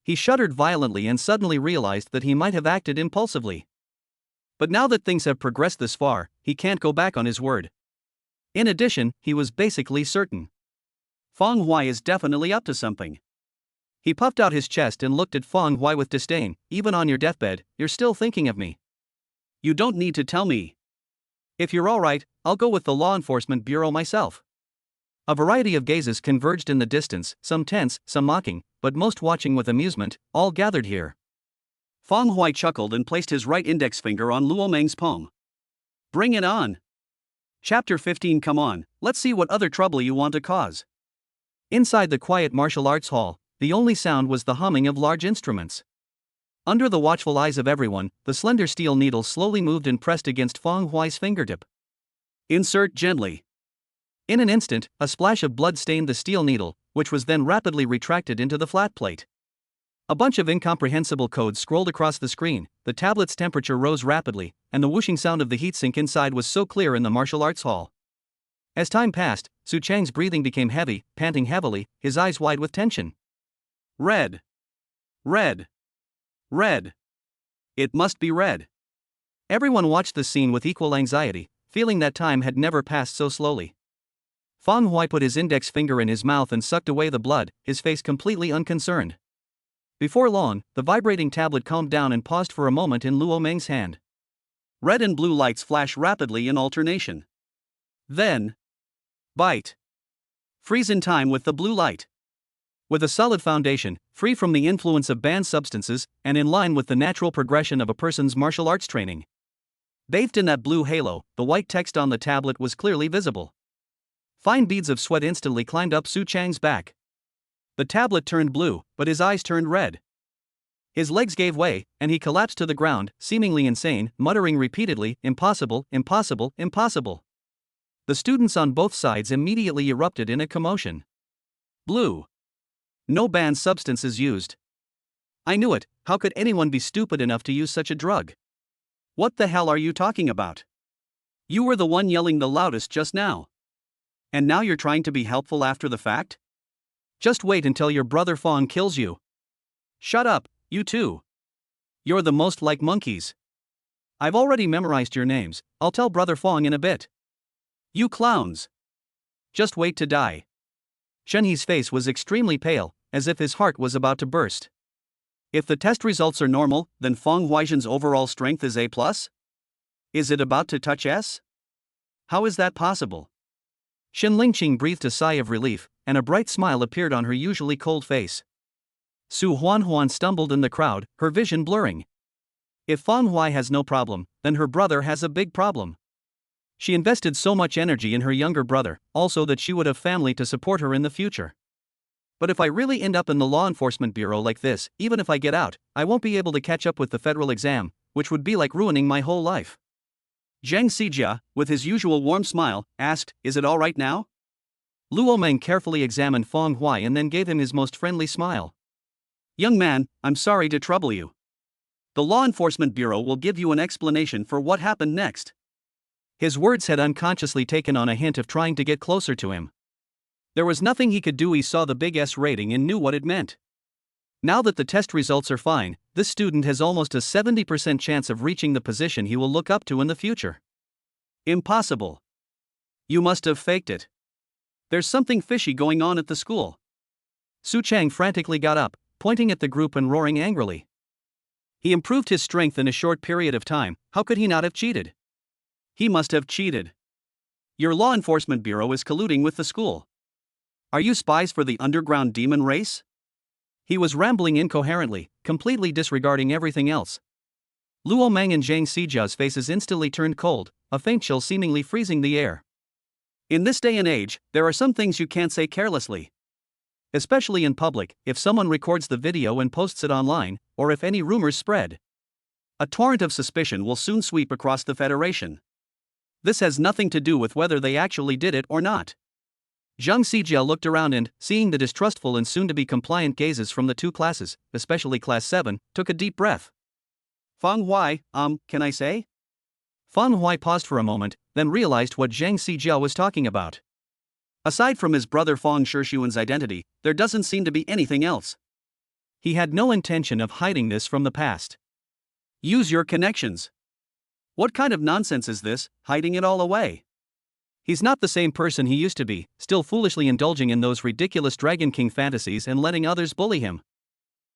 S1: He shuddered violently and suddenly realized that he might have acted impulsively. But now that things have progressed this far, he can't go back on his word. In addition, he was basically certain. Fong Hui is definitely up to something. He puffed out his chest and looked at Fong Hui with disdain. Even on your deathbed, you're still thinking of me. You don't need to tell me. If you're alright, I'll go with the Law Enforcement Bureau myself. A variety of gazes converged in the distance, some tense, some mocking, but most watching with amusement, all gathered here. Fong Hui chuckled and placed his right index finger on Luo Meng's palm. Bring it on. Chapter 15. Come on, let's see what other trouble you want to cause. Inside the quiet martial arts hall, the only sound was the humming of large instruments. Under the watchful eyes of everyone, the slender steel needle slowly moved and pressed against Fong Hui's fingertip. Insert gently. In an instant, a splash of blood stained the steel needle, which was then rapidly retracted into the flat plate. A bunch of incomprehensible codes scrolled across the screen, the tablet's temperature rose rapidly, and the whooshing sound of the heatsink inside was so clear in the martial arts hall. As time passed, Su Chang's breathing became heavy, panting heavily, his eyes wide with tension. Red. Red. Red. It must be red. Everyone watched the scene with equal anxiety, feeling that time had never passed so slowly. Fong Hui put his index finger in his mouth and sucked away the blood, his face completely unconcerned. Before long, the vibrating tablet calmed down and paused for a moment in Luo Meng's hand. Red and blue lights flash rapidly in alternation. Then, bite. Freeze in time with the blue light. With a solid foundation, free from the influence of banned substances, and in line with the natural progression of a person's martial arts training. Bathed in that blue halo, the white text on the tablet was clearly visible. Fine beads of sweat instantly climbed up Su Chang's back. The tablet turned blue, but his eyes turned red. His legs gave way, and he collapsed to the ground, seemingly insane, muttering repeatedly, "Impossible, impossible, impossible." The students on both sides immediately erupted in a commotion. Blue. No banned substances used. I knew it, how could anyone be stupid enough to use such a drug? What the hell are you talking about? You were the one yelling the loudest just now. And now you're trying to be helpful after the fact? Just wait until your brother Fong kills you. Shut up, you two. You're the most like monkeys. I've already memorized your names, I'll tell brother Fong in a bit. You clowns. Just wait to die. Shenhe's face was extremely pale, as if his heart was about to burst. If the test results are normal, then Fong Huizhen's overall strength is A+? Is it about to touch S? How is that possible? Shen Lingqing breathed a sigh of relief, and a bright smile appeared on her usually cold face. Su Huanhuan stumbled in the crowd, her vision blurring. If Fang Hui has no problem, then her brother has a big problem. She invested so much energy in her younger brother, also that she would have family to support her in the future. But if I really end up in the law enforcement bureau like this, even if I get out, I won't be able to catch up with the federal exam, which would be like ruining my whole life. Zhang Xijia, with his usual warm smile, asked, "Is it all right now?" Luo Meng carefully examined Fang Hui and then gave him his most friendly smile. "Young man, I'm sorry to trouble you. The Law Enforcement Bureau will give you an explanation for what happened next." His words had unconsciously taken on a hint of trying to get closer to him. There was nothing he could do. He saw the big S rating and knew what it meant. Now that the test results are fine, this student has almost a 70% chance of reaching the position he will look up to in the future. Impossible. You must have faked it. There's something fishy going on at the school. Su Chang frantically got up, pointing at the group and roaring angrily. He improved his strength in a short period of time. How could he not have cheated? He must have cheated. Your law enforcement bureau is colluding with the school. Are you spies for the underground demon race? He was rambling incoherently, completely disregarding everything else. Luo Meng and Zhang Xijia's faces instantly turned cold, a faint chill seemingly freezing the air. In this day and age, there are some things you can't say carelessly. Especially in public, if someone records the video and posts it online, or if any rumors spread. A torrent of suspicion will soon sweep across the Federation. This has nothing to do with whether they actually did it or not. Zhang Xijia looked around and, seeing the distrustful and soon-to-be compliant gazes from the two classes, especially Class 7, took a deep breath. Fang Hui, can I say? Fang Hui paused for a moment, then realized what Zhang Xijia was talking about. Aside from his brother Fang Shixuan's identity, there doesn't seem to be anything else. He had no intention of hiding this from the past. Use your connections. What kind of nonsense is this, hiding it all away? He's not the same person he used to be, still foolishly indulging in those ridiculous Dragon King fantasies and letting others bully him.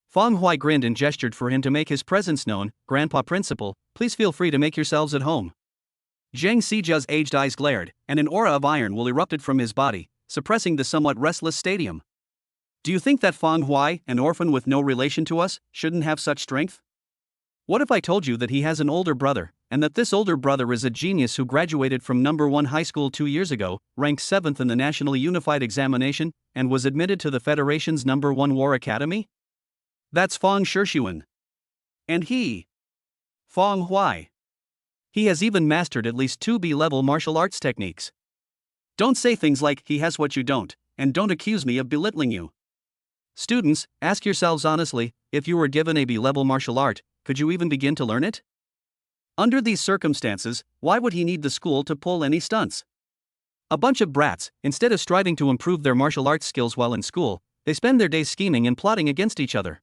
S1: Fang Hui grinned and gestured for him to make his presence known. Grandpa Principal, please feel free to make yourselves at home. Zhang Xijia's aged eyes glared, and an aura of iron will erupted from his body, suppressing the somewhat restless stadium. Do you think that Fang Hui, an orphan with no relation to us, shouldn't have such strength? What if I told you that he has an older brother, and that this older brother is a genius who graduated from No. 1 high school 2 years ago, ranked 7th in the National Unified Examination, and was admitted to the Federation's No. 1 War Academy? That's Fang Shixuan. And he, Fang Hui. He has even mastered at least 2 B-level martial arts techniques. Don't say things like, he has what you don't, and don't accuse me of belittling you. Students, ask yourselves honestly, if you were given a B-level martial art, could you even begin to learn it? Under these circumstances, why would he need the school to pull any stunts? A bunch of brats, instead of striving to improve their martial arts skills while in school, they spend their days scheming and plotting against each other.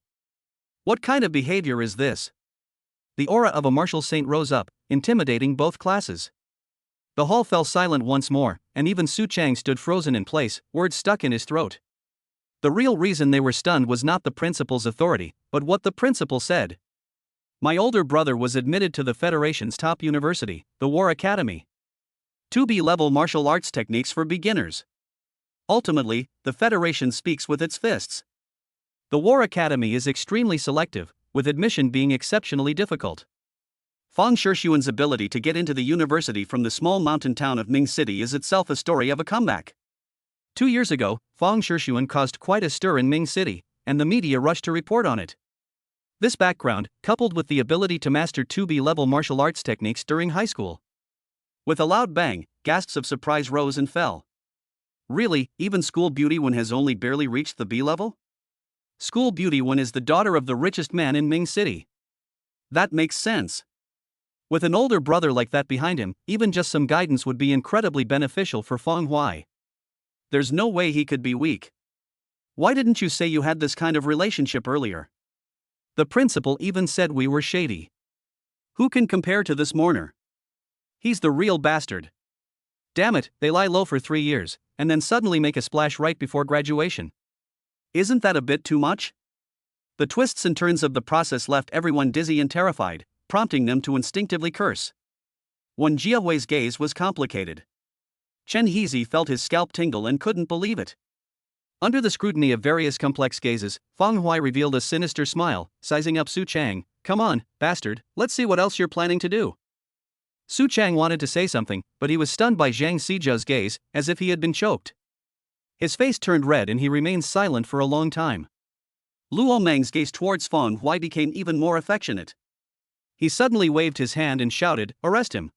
S1: What kind of behavior is this? The aura of a martial saint rose up, intimidating both classes. The hall fell silent once more, and even Su Chang stood frozen in place, words stuck in his throat. The real reason they were stunned was not the principal's authority, but what the principal said. My older brother was admitted to the Federation's top university, the War Academy. 2B-level martial arts techniques for beginners. Ultimately, the Federation speaks with its fists. The War Academy is extremely selective, with admission being exceptionally difficult. Fang Shixuan's ability to get into the university from the small mountain town of Ming City is itself a story of a comeback. 2 years ago, Fang Shixuan caused quite a stir in Ming City, and the media rushed to report on it. This background, coupled with the ability to master 2B-level martial arts techniques during high school. With a loud bang, gasps of surprise rose and fell. Really, even School Beauty Wen has only barely reached the B-level? School Beauty Wen is the daughter of the richest man in Ming City. That makes sense. With an older brother like that behind him, even just some guidance would be incredibly beneficial for Fang Hui. There's no way he could be weak. Why didn't you say you had this kind of relationship earlier? The principal even said we were shady. Who can compare to this mourner? He's the real bastard. Damn it, they lie low for 3 years, and then suddenly make a splash right before graduation. Isn't that a bit too much? The twists and turns of the process left everyone dizzy and terrified, prompting them to instinctively curse. Wen Jiahui's gaze was complicated. Chen Heezy felt his scalp tingle and couldn't believe it. Under the scrutiny of various complex gazes, Fang Hui revealed a sinister smile, sizing up Su Chang, come on, bastard, let's see what else you're planning to do. Su Chang wanted to say something, but he was stunned by Zhang Zijia's gaze, as if he had been choked. His face turned red and he remained silent for a long time. Luo Meng's gaze towards Feng Huai became even more affectionate. He suddenly waved his hand and shouted, "Arrest him.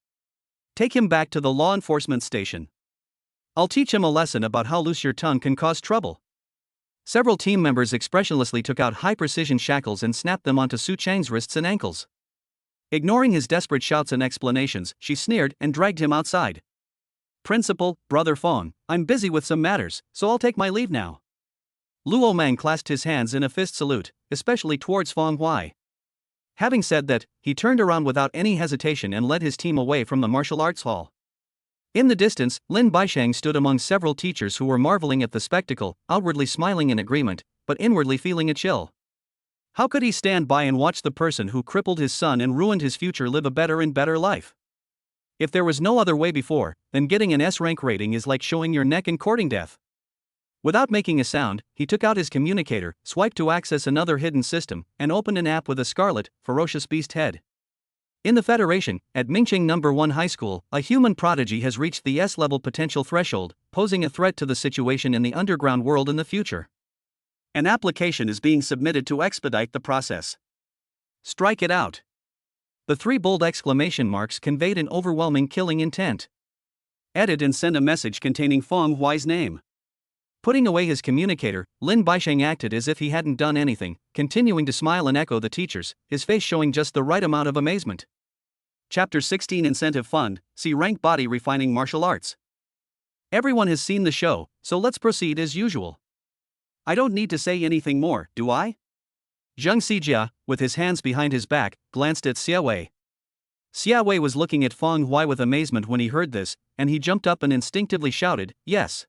S1: Take him back to the law enforcement station. I'll teach him a lesson about how loose your tongue can cause trouble." Several team members expressionlessly took out high-precision shackles and snapped them onto Su Chang's wrists and ankles. Ignoring his desperate shouts and explanations, she sneered and dragged him outside. "Principal, Brother Feng, I'm busy with some matters, so I'll take my leave now." Luo Meng clasped his hands in a fist salute, especially towards Feng Huai. Having said that, he turned around without any hesitation and led his team away from the martial arts hall. In the distance, Lin Baisheng stood among several teachers who were marveling at the spectacle, outwardly smiling in agreement, but inwardly feeling a chill. How could he stand by and watch the person who crippled his son and ruined his future live a better and better life? If there was no other way before, then getting an S-rank rating is like showing your neck and courting death. Without making a sound, he took out his communicator, swiped to access another hidden system, and opened an app with a scarlet, ferocious beast head. In the Federation, at Mingqing No. 1 High School, a human prodigy has reached the S-level potential threshold, posing a threat to the situation in the underground world in the future. An application is being submitted to expedite the process. Strike it out. The three bold exclamation marks conveyed an overwhelming killing intent. Edit and send a message containing Feng Huai's name. Putting away his communicator, Lin Baisheng acted as if he hadn't done anything, continuing to smile and echo the teachers, his face showing just the right amount of amazement. Chapter 16 Incentive Fund, see Rank Body Refining Martial Arts. Everyone has seen the show, so let's proceed as usual. I don't need to say anything more, do I? Zhang Zijia, with his hands behind his back, glanced at Xia Wei. Xia Wei was looking at Feng Huai with amazement when he heard this, and he jumped up and instinctively shouted, "Yes."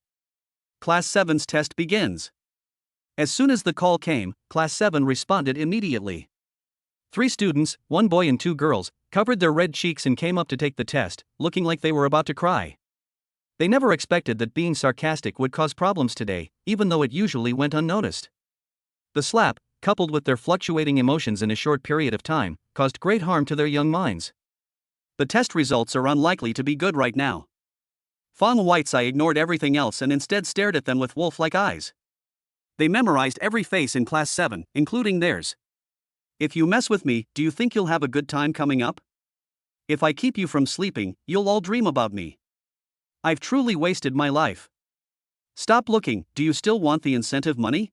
S1: Class 7's test begins. As soon as the call came, Class 7 responded immediately. 3 students, 1 boy and 2 girls, covered their red cheeks and came up to take the test, looking like they were about to cry. They never expected that being sarcastic would cause problems today, even though it usually went unnoticed. The slap, coupled with their fluctuating emotions in a short period of time, caused great harm to their young minds. The test results are unlikely to be good right now. Feng White's eye ignored everything else and instead stared at them with wolf-like eyes. They memorized every face in Class 7, including theirs. If you mess with me, do you think you'll have a good time coming up? If I keep you from sleeping, you'll all dream about me. I've truly wasted my life. Stop looking, do you still want the incentive money?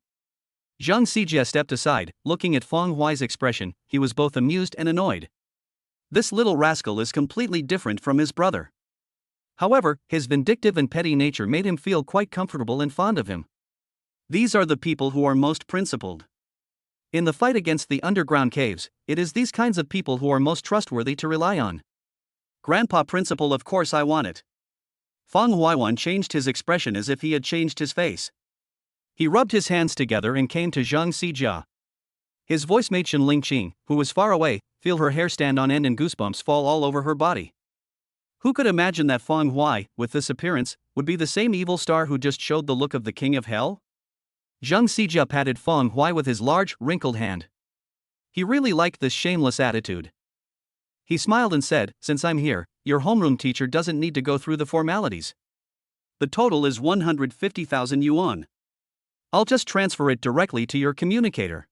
S1: Zhang Zijia stepped aside, looking at Feng Huai's expression. He was both amused and annoyed. This little rascal is completely different from his brother. However, his vindictive and petty nature made him feel quite comfortable and fond of him. These are the people who are most principled. In the fight against the underground caves, it is these kinds of people who are most trustworthy to rely on. Grandpa Principal, of course I want it. Feng Huaiwan changed his expression as if he had changed his face. He rubbed his hands together and came to Zhang Zijia. His voice made Shen Lingqing, who was far away, feel her hair stand on end and goosebumps fall all over her body. Who could imagine that Feng Huai, with this appearance, would be the same evil star who just showed the look of the king of hell? Zhang Zijia patted Feng Huai with his large, wrinkled hand. He really liked this shameless attitude. He smiled and said, "Since I'm here, your homeroom teacher doesn't need to go through the formalities. The total is 150,000 yuan. I'll just transfer it directly to your communicator."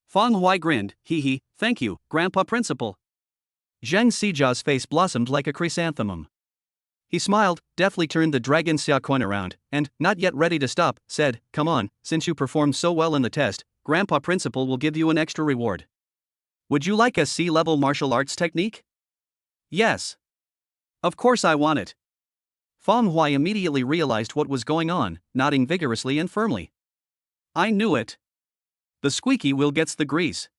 S1: Feng Huai grinned, "Hee, thank you, Grandpa Principal." Zhang Zijia's face blossomed like a chrysanthemum. He smiled, deftly turned the dragon Xia coin around, and, not yet ready to stop, said, "Come on, since you performed so well in the test, Grandpa Principal will give you an extra reward. Would you like a C-level martial arts technique?" "Yes. Of course I want it." Feng Huai immediately realized what was going on, nodding vigorously and firmly. "I knew it. The squeaky wheel gets the grease."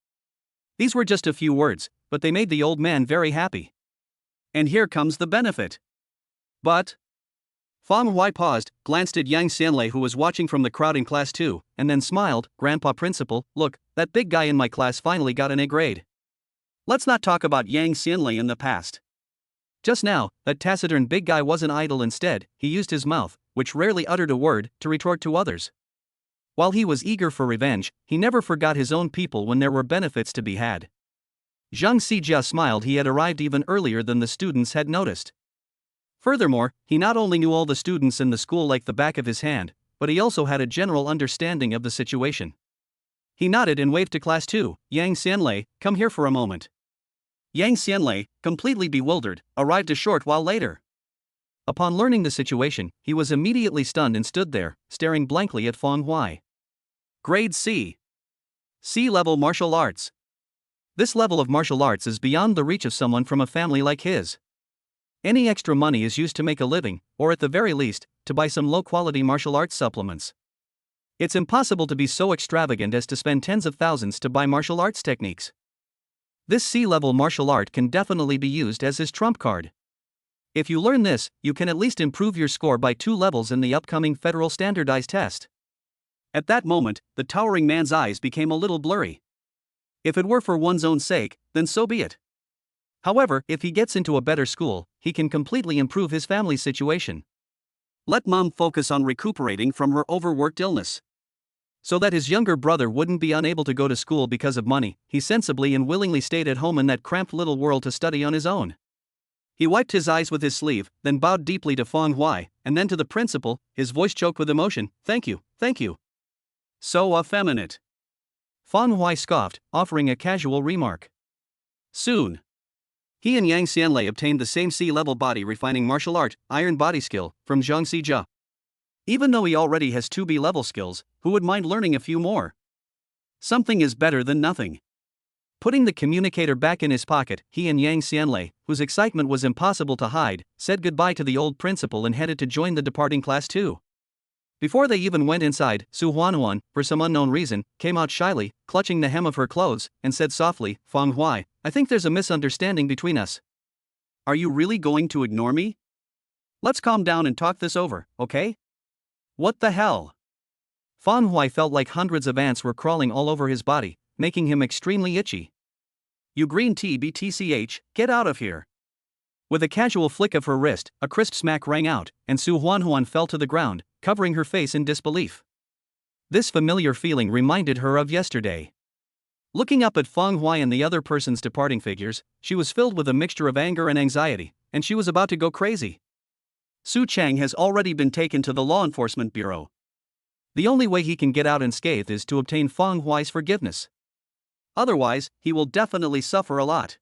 S1: These were just a few words, but they made the old man very happy. "And here comes the benefit." "But..." Feng Huai paused, glanced at Yang Xianlei who was watching from the crowd in Class 2, and then smiled, "Grandpa Principal, look, that big guy in my class finally got an A grade." Let's not talk about Yang Xianlei in the past. Just now, that taciturn big guy wasn't idle. Instead, he used his mouth, which rarely uttered a word, to retort to others. While he was eager for revenge, he never forgot his own people when there were benefits to be had. Zhang Xijia smiled. He had arrived even earlier than the students had noticed. Furthermore, he not only knew all the students in the school like the back of his hand, but he also had a general understanding of the situation. He nodded and waved to class 2, Yang Xianlei, come here for a moment. Yang Xianlei, completely bewildered, arrived a short while later. Upon learning the situation, he was immediately stunned and stood there, staring blankly at Feng Huai. Grade C. C-level martial arts. This level of martial arts is beyond the reach of someone from a family like his. Any extra money is used to make a living, or at the very least, to buy some low-quality martial arts supplements. It's impossible to be so extravagant as to spend tens of thousands to buy martial arts techniques. This C-level martial art can definitely be used as his trump card. If you learn this, you can at least improve your score by 2 levels in the upcoming federal standardized test. At that moment, the towering man's eyes became a little blurry. If it were for one's own sake, then so be it. However, if he gets into a better school, he can completely improve his family's situation. Let mom focus on recuperating from her overworked illness. So that his younger brother wouldn't be unable to go to school because of money, he sensibly and willingly stayed at home in that cramped little world to study on his own. He wiped his eyes with his sleeve, then bowed deeply to Feng Huai, and then to the principal, his voice choked with emotion. Thank you, thank you. So effeminate. Feng Huai scoffed, offering a casual remark. Soon, he and Yang Xianlei obtained the same C-level body refining martial art, iron body skill, from Zhang Xijia. Even though he already has 2 B-level skills, who would mind learning a few more? Something is better than nothing. Putting the communicator back in his pocket, he and Yang Xianlei, whose excitement was impossible to hide, said goodbye to the old principal and headed to join the departing class 2. Before they even went inside, Su Huanhuan, for some unknown reason, came out shyly, clutching the hem of her clothes, and said softly, Feng Huai, I think there's a misunderstanding between us. Are you really going to ignore me? Let's calm down and talk this over, okay? What the hell? Feng Huai felt like hundreds of ants were crawling all over his body, making him extremely itchy. You green tea BTCH, get out of here. With a casual flick of her wrist, a crisp smack rang out, and Su Huanhuan fell to the ground, covering her face in disbelief. This familiar feeling reminded her of yesterday. Looking up at Feng Huai and the other person's departing figures, she was filled with a mixture of anger and anxiety, and she was about to go crazy. Su Chang has already been taken to the law enforcement bureau. The only way he can get out unscathed is to obtain Feng Huai's forgiveness. Otherwise, he will definitely suffer a lot.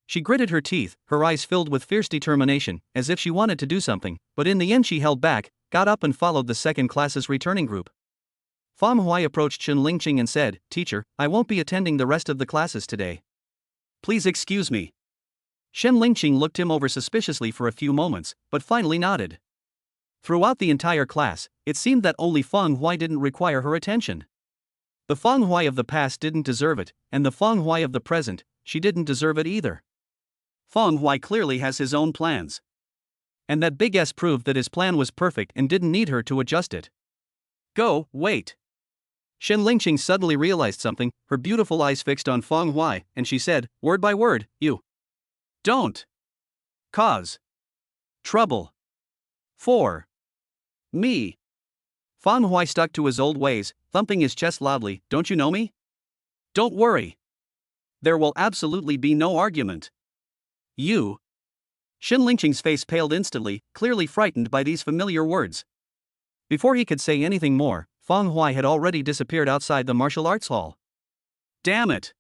S1: She gritted her teeth, her eyes filled with fierce determination, as if she wanted to do something, but in the end she held back, got up and followed the second class's returning group. Feng Huai approached Chen Lingqing and said, Teacher, I won't be attending the rest of the classes today. Please excuse me. Shen Lingqing looked him over suspiciously for a few moments, but finally nodded. Throughout the entire class, it seemed that only Feng Huai didn't require her attention. The Feng Huai of the past didn't deserve it, and the Feng Huai of the present, she didn't deserve it either. Feng Huai clearly has his own plans. And that big S proved that his plan was perfect and didn't need her to adjust it. Go, wait. Shen Lingqing suddenly realized something, her beautiful eyes fixed on Feng Huai, and she said, word by word, you don't cause trouble for me. Feng Huai stuck to his old ways, thumping his chest loudly, don't you know me? Don't worry. There will absolutely be no argument. You. Shen Lingqing's face paled instantly, clearly frightened by these familiar words. Before he could say anything more, Feng Huai had already disappeared outside the martial arts hall. Damn it.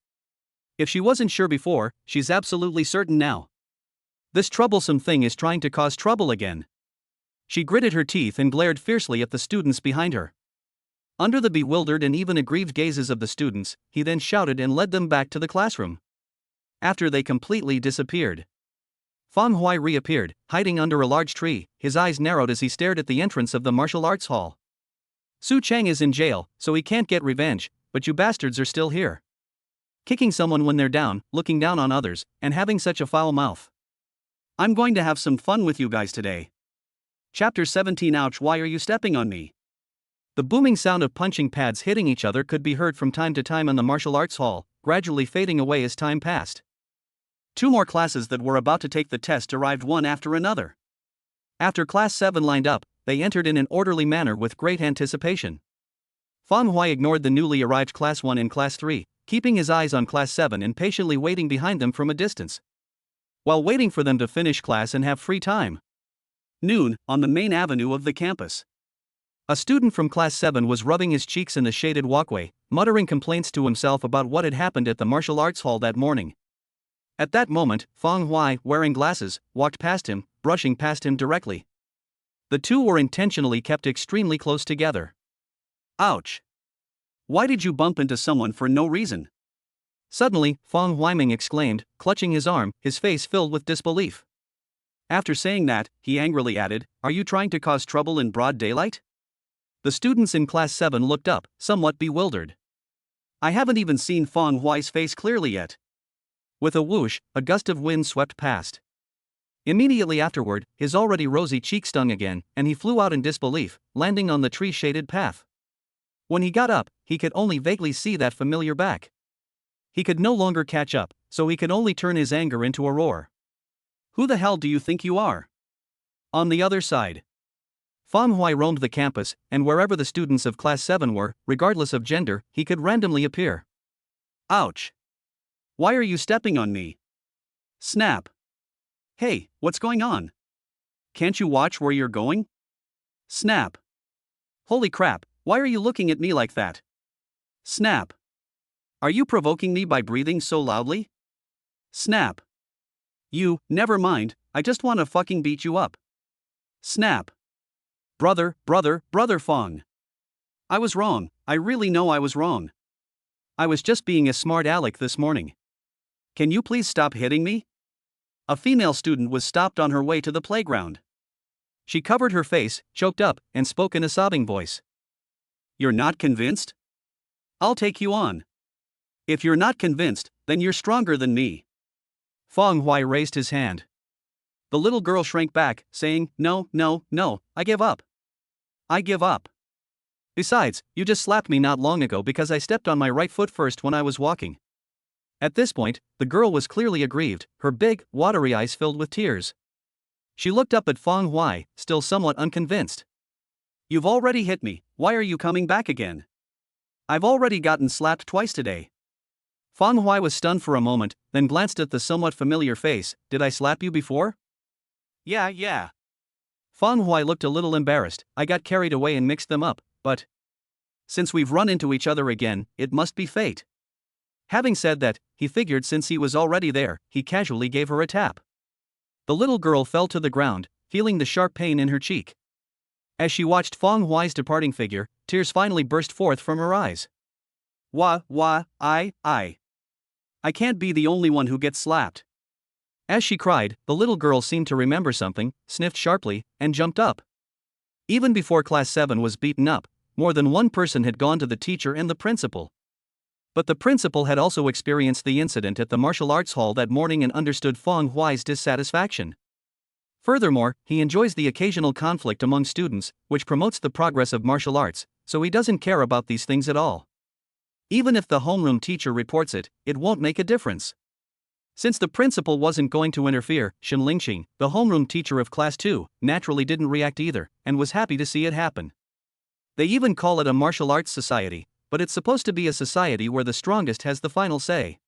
S1: If she wasn't sure before, she's absolutely certain now. This troublesome thing is trying to cause trouble again. She gritted her teeth and glared fiercely at the students behind her. Under the bewildered and even aggrieved gazes of the students, he then shouted and led them back to the classroom. After they completely disappeared, Feng Huai reappeared, hiding under a large tree, his eyes narrowed as he stared at the entrance of the martial arts hall. Su Chang is in jail, so he can't get revenge, but you bastards are still here. Kicking someone when they're down, looking down on others, and having such a foul mouth. I'm going to have some fun with you guys today. Chapter 17. Ouch, why are you stepping on me? The booming sound of punching pads hitting each other could be heard from time to time in the martial arts hall, gradually fading away as time passed. 2 more classes that were about to take the test arrived one after another. After Class 7 lined up, they entered in an orderly manner with great anticipation. Feng Huai ignored the newly arrived Class 1 and Class 3, keeping his eyes on Class 7 and patiently waiting behind them from a distance, while waiting for them to finish class and have free time. Noon, on the main avenue of the campus. A student from Class 7 was rubbing his cheeks in the shaded walkway, muttering complaints to himself about what had happened at the martial arts hall that morning. At that moment, Feng Hui, wearing glasses, walked past him, brushing past him directly. The two were intentionally kept extremely close together. Ouch! Why did you bump into someone for no reason? Suddenly, Feng Huiming exclaimed, clutching his arm, his face filled with disbelief. After saying that, he angrily added, "Are you trying to cause trouble in broad daylight?" The students in Class 7 looked up, somewhat bewildered. I haven't even seen Feng Hui's face clearly yet. With a whoosh, a gust of wind swept past. Immediately afterward, his already rosy cheek stung again, and he flew out in disbelief, landing on the tree-shaded path. When he got up, he could only vaguely see that familiar back. He could no longer catch up, so he could only turn his anger into a roar. Who the hell do you think you are? On the other side. Feng Hui roamed the campus, and wherever the students of Class 7 were, regardless of gender, he could randomly appear. Ouch! Why are you stepping on me? Snap! Hey, what's going on? Can't you watch where you're going? Snap! Holy crap, why are you looking at me like that? Snap! Are you provoking me by breathing so loudly? Snap! Never mind, I just wanna fucking beat you up. Snap! Brother Feng. I was wrong, I really know I was wrong. I was just being a smart aleck this morning. Can you please stop hitting me? A female student was stopped on her way to the playground. She covered her face, choked up, and spoke in a sobbing voice. You're not convinced? I'll take you on. If you're not convinced, then you're stronger than me. Feng Hui raised his hand. The little girl shrank back, saying, No, I give up. I give up. Besides, you just slapped me not long ago because I stepped on my right foot first when I was walking. At this point, the girl was clearly aggrieved, her big, watery eyes filled with tears. She looked up at Feng Hui, still somewhat unconvinced. You've already hit me, why are you coming back again? I've already gotten slapped twice today. Feng Hui was stunned for a moment, then glanced at the somewhat familiar face. Did I slap you before? Yeah. Feng Hui looked a little embarrassed. I got carried away and mixed them up, but since we've run into each other again, it must be fate. Having said that, he figured since he was already there, he casually gave her a tap. The little girl fell to the ground, feeling the sharp pain in her cheek. As she watched Feng Hui's departing figure, tears finally burst forth from her eyes. I can't be the only one who gets slapped. As she cried, the little girl seemed to remember something, sniffed sharply, and jumped up. Even before Class 7 was beaten up, more than one person had gone to the teacher and the principal. But the principal had also experienced the incident at the martial arts hall that morning and understood Feng Hui's dissatisfaction. Furthermore, he enjoys the occasional conflict among students, which promotes the progress of martial arts, so he doesn't care about these things at all. Even if the homeroom teacher reports it, it won't make a difference. Since the principal wasn't going to interfere, Shen Lingxing, the homeroom teacher of Class 2, naturally didn't react either, and was happy to see it happen. They even call it a martial arts society, but it's supposed to be a society where the strongest has the final say.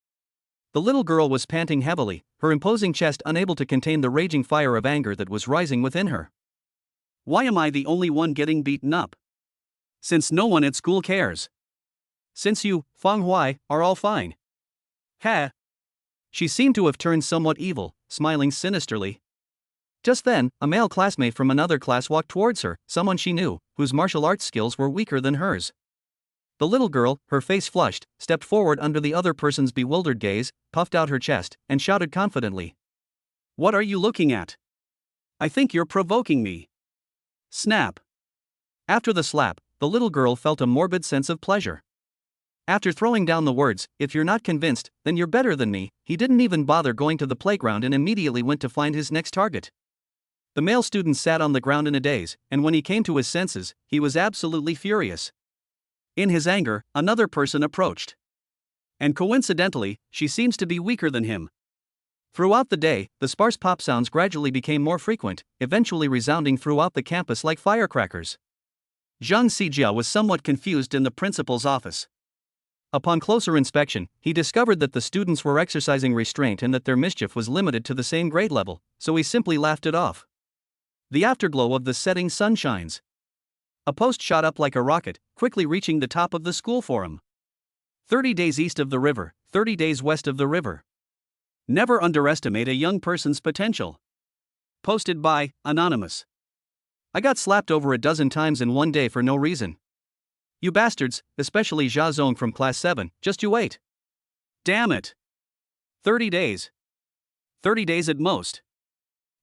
S1: The little girl was panting heavily, her imposing chest unable to contain the raging fire of anger that was rising within her. Why am I the only one getting beaten up? Since no one at school cares. Since you, Feng Hui, are all fine. Ha! She seemed to have turned somewhat evil, smiling sinisterly. Just then, a male classmate from another class walked towards her, someone she knew, whose martial arts skills were weaker than hers. The little girl, her face flushed, stepped forward under the other person's bewildered gaze, puffed out her chest, and shouted confidently. What are you looking at? I think you're provoking me. Snap. After the slap, the little girl felt a morbid sense of pleasure. After throwing down the words, if you're not convinced, then you're better than me, he didn't even bother going to the playground and immediately went to find his next target. The male student sat on the ground in a daze, and when he came to his senses, he was absolutely furious. In his anger, another person approached. And coincidentally, she seems to be weaker than him. Throughout the day, the sparse pop sounds gradually became more frequent, eventually resounding throughout the campus like firecrackers. Zhang Xijia was somewhat confused in the principal's office. Upon closer inspection, he discovered that the students were exercising restraint and that their mischief was limited to the same grade level, so he simply laughed it off. The afterglow of the setting sun shines. A post shot up like a rocket, quickly reaching the top of the school forum. 30 days east of the river, 30 days west of the river. Never underestimate a young person's potential. Posted by Anonymous. I got slapped over a dozen times in one day for no reason. You bastards, especially Jia Zong from class 7, just you wait. Damn it. 30 days. 30 days at most.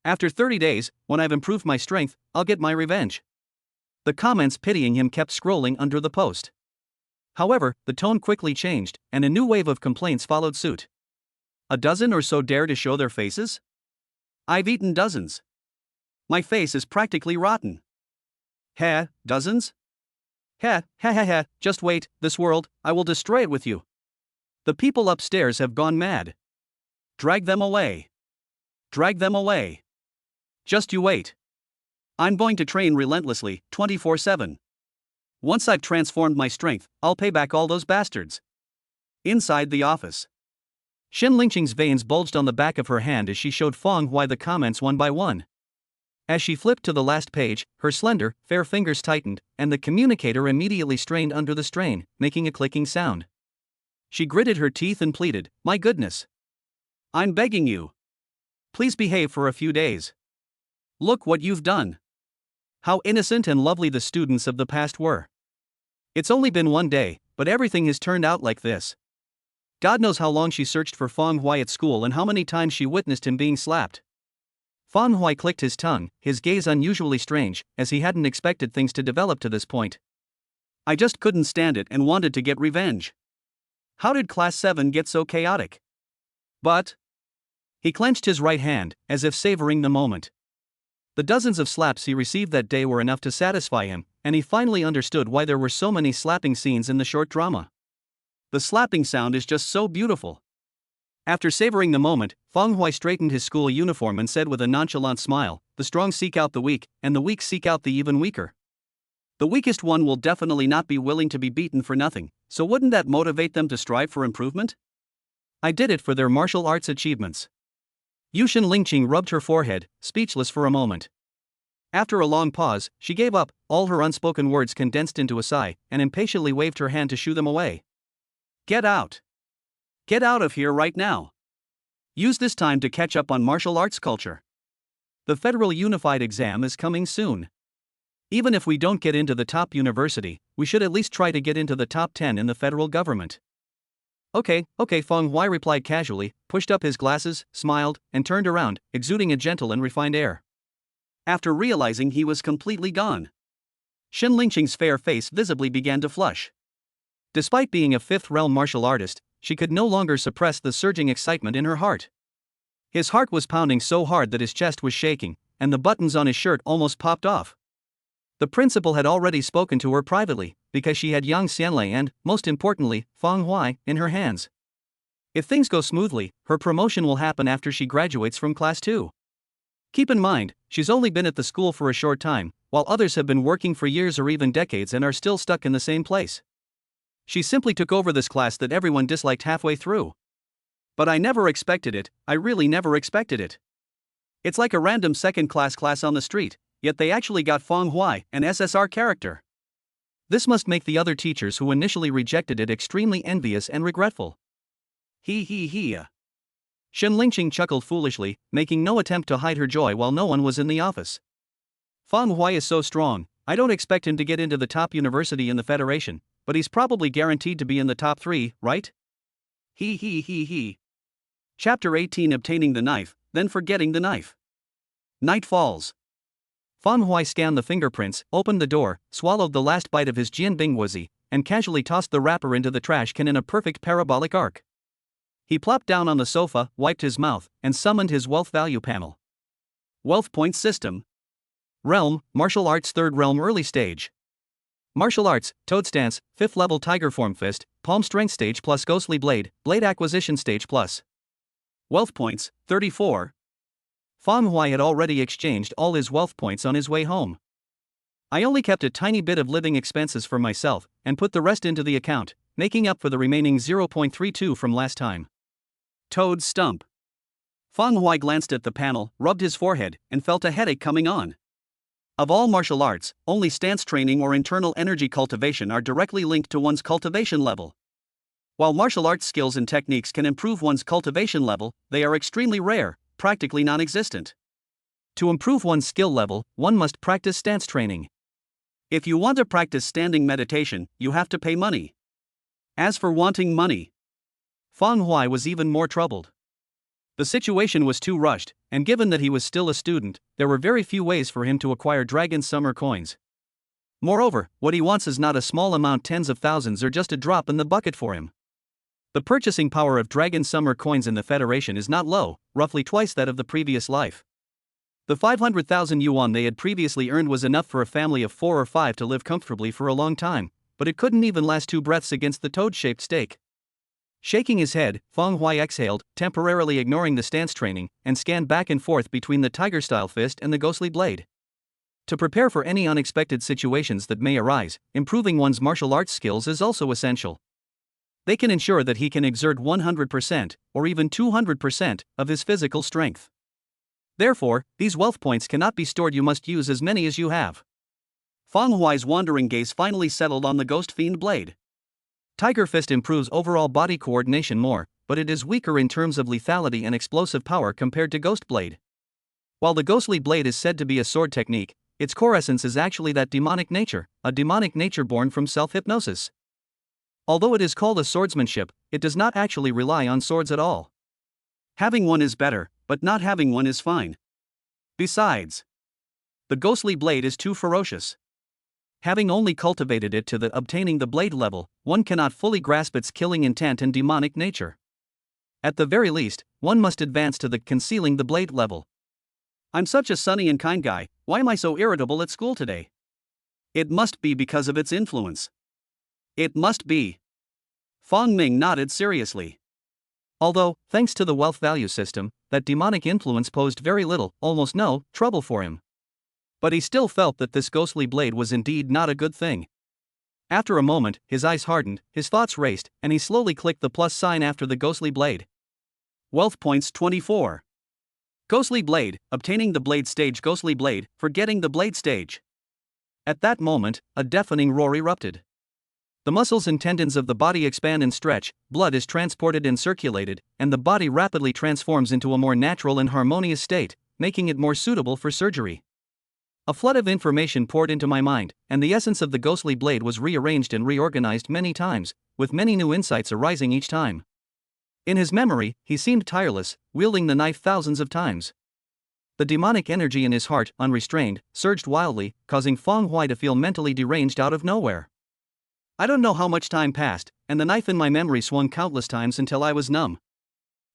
S1: After 30 days, when I've improved my strength, I'll get my revenge. The comments pitying him kept scrolling under the post. However, the tone quickly changed, and a new wave of complaints followed suit. A dozen or so dare to show their faces? I've eaten dozens. My face is practically rotten. Heh, dozens? Heh, heh heh heh, just wait, this world, I will destroy it with you. The people upstairs have gone mad. Drag them away. Drag them away. Just you wait. I'm going to train relentlessly, 24/7. Once I've transformed my strength, I'll pay back all those bastards. Inside the office. Shen Lingqing's veins bulged on the back of her hand as she showed Feng Huai the comments one by one. As she flipped to the last page, her slender, fair fingers tightened, and the communicator immediately strained under the strain, making a clicking sound. She gritted her teeth and pleaded, "My goodness. I'm begging you. Please behave for a few days. Look what you've done." How innocent and lovely the students of the past were. It's only been one day, but everything has turned out like this. God knows how long she searched for Feng Huai at school and how many times she witnessed him being slapped. Feng Huai clicked his tongue, his gaze unusually strange, as he hadn't expected things to develop to this point. I just couldn't stand it and wanted to get revenge. How did Class 7 get so chaotic? But he clenched his right hand, as if savoring the moment. The dozens of slaps he received that day were enough to satisfy him, and he finally understood why there were so many slapping scenes in the short drama. The slapping sound is just so beautiful. After savoring the moment, Feng Huai straightened his school uniform and said with a nonchalant smile, "The strong seek out the weak, and the weak seek out the even weaker. The weakest one will definitely not be willing to be beaten for nothing, so wouldn't that motivate them to strive for improvement? I did it for their martial arts achievements." Yushin Lingqing rubbed her forehead, speechless for a moment. After a long pause, she gave up, all her unspoken words condensed into a sigh, and impatiently waved her hand to shoo them away. Get out. Get out of here right now. Use this time to catch up on martial arts culture. The Federal Unified Exam is coming soon. Even if we don't get into the top university, we should at least try to get into the top 10 in the federal government. Okay, Feng Huai replied casually, pushed up his glasses, smiled, and turned around, exuding a gentle and refined air. After realizing he was completely gone, Shen Lingqing's fair face visibly began to flush. Despite being a fifth realm martial artist, she could no longer suppress the surging excitement in her heart. His heart was pounding so hard that his chest was shaking, and the buttons on his shirt almost popped off. The principal had already spoken to her privately, because she had Yang Xianlei and, most importantly, Feng Huai, in her hands. If things go smoothly, her promotion will happen after she graduates from Class 2. Keep in mind, she's only been at the school for a short time, while others have been working for years or even decades and are still stuck in the same place. She simply took over this class that everyone disliked halfway through. But I never expected it, I really never expected it. It's like a random second-class class on the street, yet they actually got Feng Huai, an SSR character. This must make the other teachers who initially rejected it extremely envious and regretful. He. Shen Lingqing chuckled foolishly, making no attempt to hide her joy while no one was in the office. Feng Huai is so strong, I don't expect him to get into the top university in the Federation, but he's probably guaranteed to be in the top 3, right? He. Chapter 18 Obtaining the Knife, then Forgetting the Knife. Night falls. Feng Huai scanned the fingerprints, opened the door, swallowed the last bite of his Jian Bingguozi, and casually tossed the wrapper into the trash can in a perfect parabolic arc. He plopped down on the sofa, wiped his mouth, and summoned his wealth value panel. Wealth Points System. Realm, Martial Arts 3rd Realm Early Stage. Martial Arts, Toad Stance, 5th Level Tiger Form Fist, Palm Strength Stage plus Ghostly Blade, Blade Acquisition Stage plus. Wealth Points, 34. Feng Huai had already exchanged all his wealth points on his way home. I only kept a tiny bit of living expenses for myself, and put the rest into the account, making up for the remaining 0.32 from last time. Toad's stump. Feng Hui glanced at the panel, rubbed his forehead, and felt a headache coming on. Of all martial arts, only stance training or internal energy cultivation are directly linked to one's cultivation level. While martial arts skills and techniques can improve one's cultivation level, they are extremely rare, practically non-existent. To improve one's skill level, one must practice stance training. If you want to practice standing meditation, you have to pay money. As for wanting money, Feng Hui was even more troubled. The situation was too rushed, and given that he was still a student, there were very few ways for him to acquire Dragon Summer coins. Moreover, what he wants is not a small amount, tens of thousands or just a drop in the bucket for him. The purchasing power of Dragon Summer coins in the Federation is not low, roughly twice that of the previous life. The 500,000 yuan they had previously earned was enough for a family of 4 or 5 to live comfortably for a long time, but it couldn't even last 2 breaths against the toad-shaped steak. Shaking his head, Feng Hui exhaled, temporarily ignoring the stance training, and scanned back and forth between the tiger-style fist and the ghostly blade. To prepare for any unexpected situations that may arise, improving one's martial arts skills is also essential. They can ensure that he can exert 100%, or even 200%, of his physical strength. Therefore, these wealth points cannot be stored, you must use as many as you have. Feng Hui's wandering gaze finally settled on the Ghost Fiend blade. Tiger Fist improves overall body coordination more, but it is weaker in terms of lethality and explosive power compared to Ghost Blade. While the Ghostly Blade is said to be a sword technique, its core essence is actually that demonic nature, a demonic nature born from self-hypnosis. Although it is called a swordsmanship, it does not actually rely on swords at all. Having one is better, but not having one is fine. Besides, the Ghostly Blade is too ferocious. Having only cultivated it to the obtaining the blade level, one cannot fully grasp its killing intent and demonic nature. At the very least, one must advance to the concealing the blade level. I'm such a sunny and kind guy, why am I so irritable at school today? It must be because of its influence. It must be. Feng Ming nodded seriously. Although, thanks to the wealth value system, that demonic influence posed very little, almost no, trouble for him. But he still felt that this ghostly blade was indeed not a good thing. After a moment, his eyes hardened, his thoughts raced, and he slowly clicked the plus sign after the ghostly blade. Wealth points 24. Ghostly blade, obtaining the blade stage. Ghostly blade, forgetting the blade stage. At that moment, a deafening roar erupted. The muscles and tendons of the body expand and stretch, blood is transported and circulated, and the body rapidly transforms into a more natural and harmonious state, making it more suitable for surgery. A flood of information poured into my mind, and the essence of the ghostly blade was rearranged and reorganized many times, with many new insights arising each time. In his memory, he seemed tireless, wielding the knife thousands of times. The demonic energy in his heart, unrestrained, surged wildly, causing Feng Hui to feel mentally deranged out of nowhere. I don't know how much time passed, and the knife in my memory swung countless times until I was numb.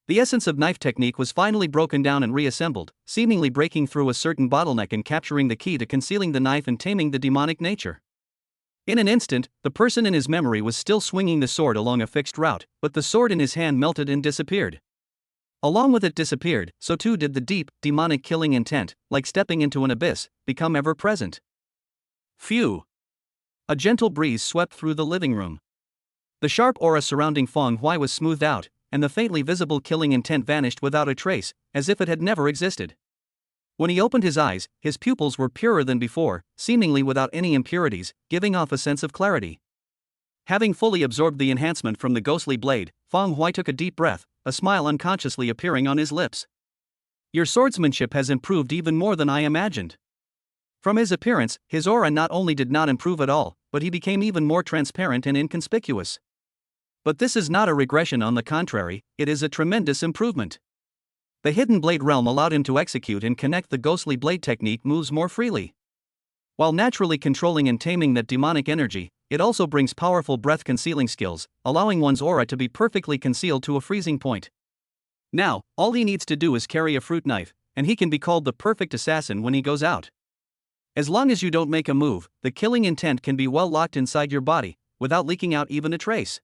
S1: The essence of knife technique was finally broken down and reassembled, seemingly breaking through a certain bottleneck and capturing the key to concealing the knife and taming the demonic nature. In an instant, the person in his memory was still swinging the sword along a fixed route, but the sword in his hand melted and disappeared. Along with it disappeared, so too did the deep, demonic killing intent, like stepping into an abyss, become ever present. Phew! A gentle breeze swept through the living room. The sharp aura surrounding Feng Hui was smoothed out, and the faintly visible killing intent vanished without a trace, as if it had never existed. When he opened his eyes, his pupils were purer than before, seemingly without any impurities, giving off a sense of clarity. Having fully absorbed the enhancement from the ghostly blade, Feng Hui took a deep breath, a smile unconsciously appearing on his lips. Your swordsmanship has improved even more than I imagined. From his appearance, his aura not only did not improve at all, but he became even more transparent and inconspicuous. But this is not a regression, on the contrary, it is a tremendous improvement. The hidden blade realm allowed him to execute and connect the ghostly blade technique moves more freely. While naturally controlling and taming that demonic energy, it also brings powerful breath concealing skills, allowing one's aura to be perfectly concealed to a freezing point. Now, all he needs to do is carry a fruit knife, and he can be called the perfect assassin when he goes out. As long as you don't make a move, the killing intent can be well locked inside your body, without leaking out even a trace.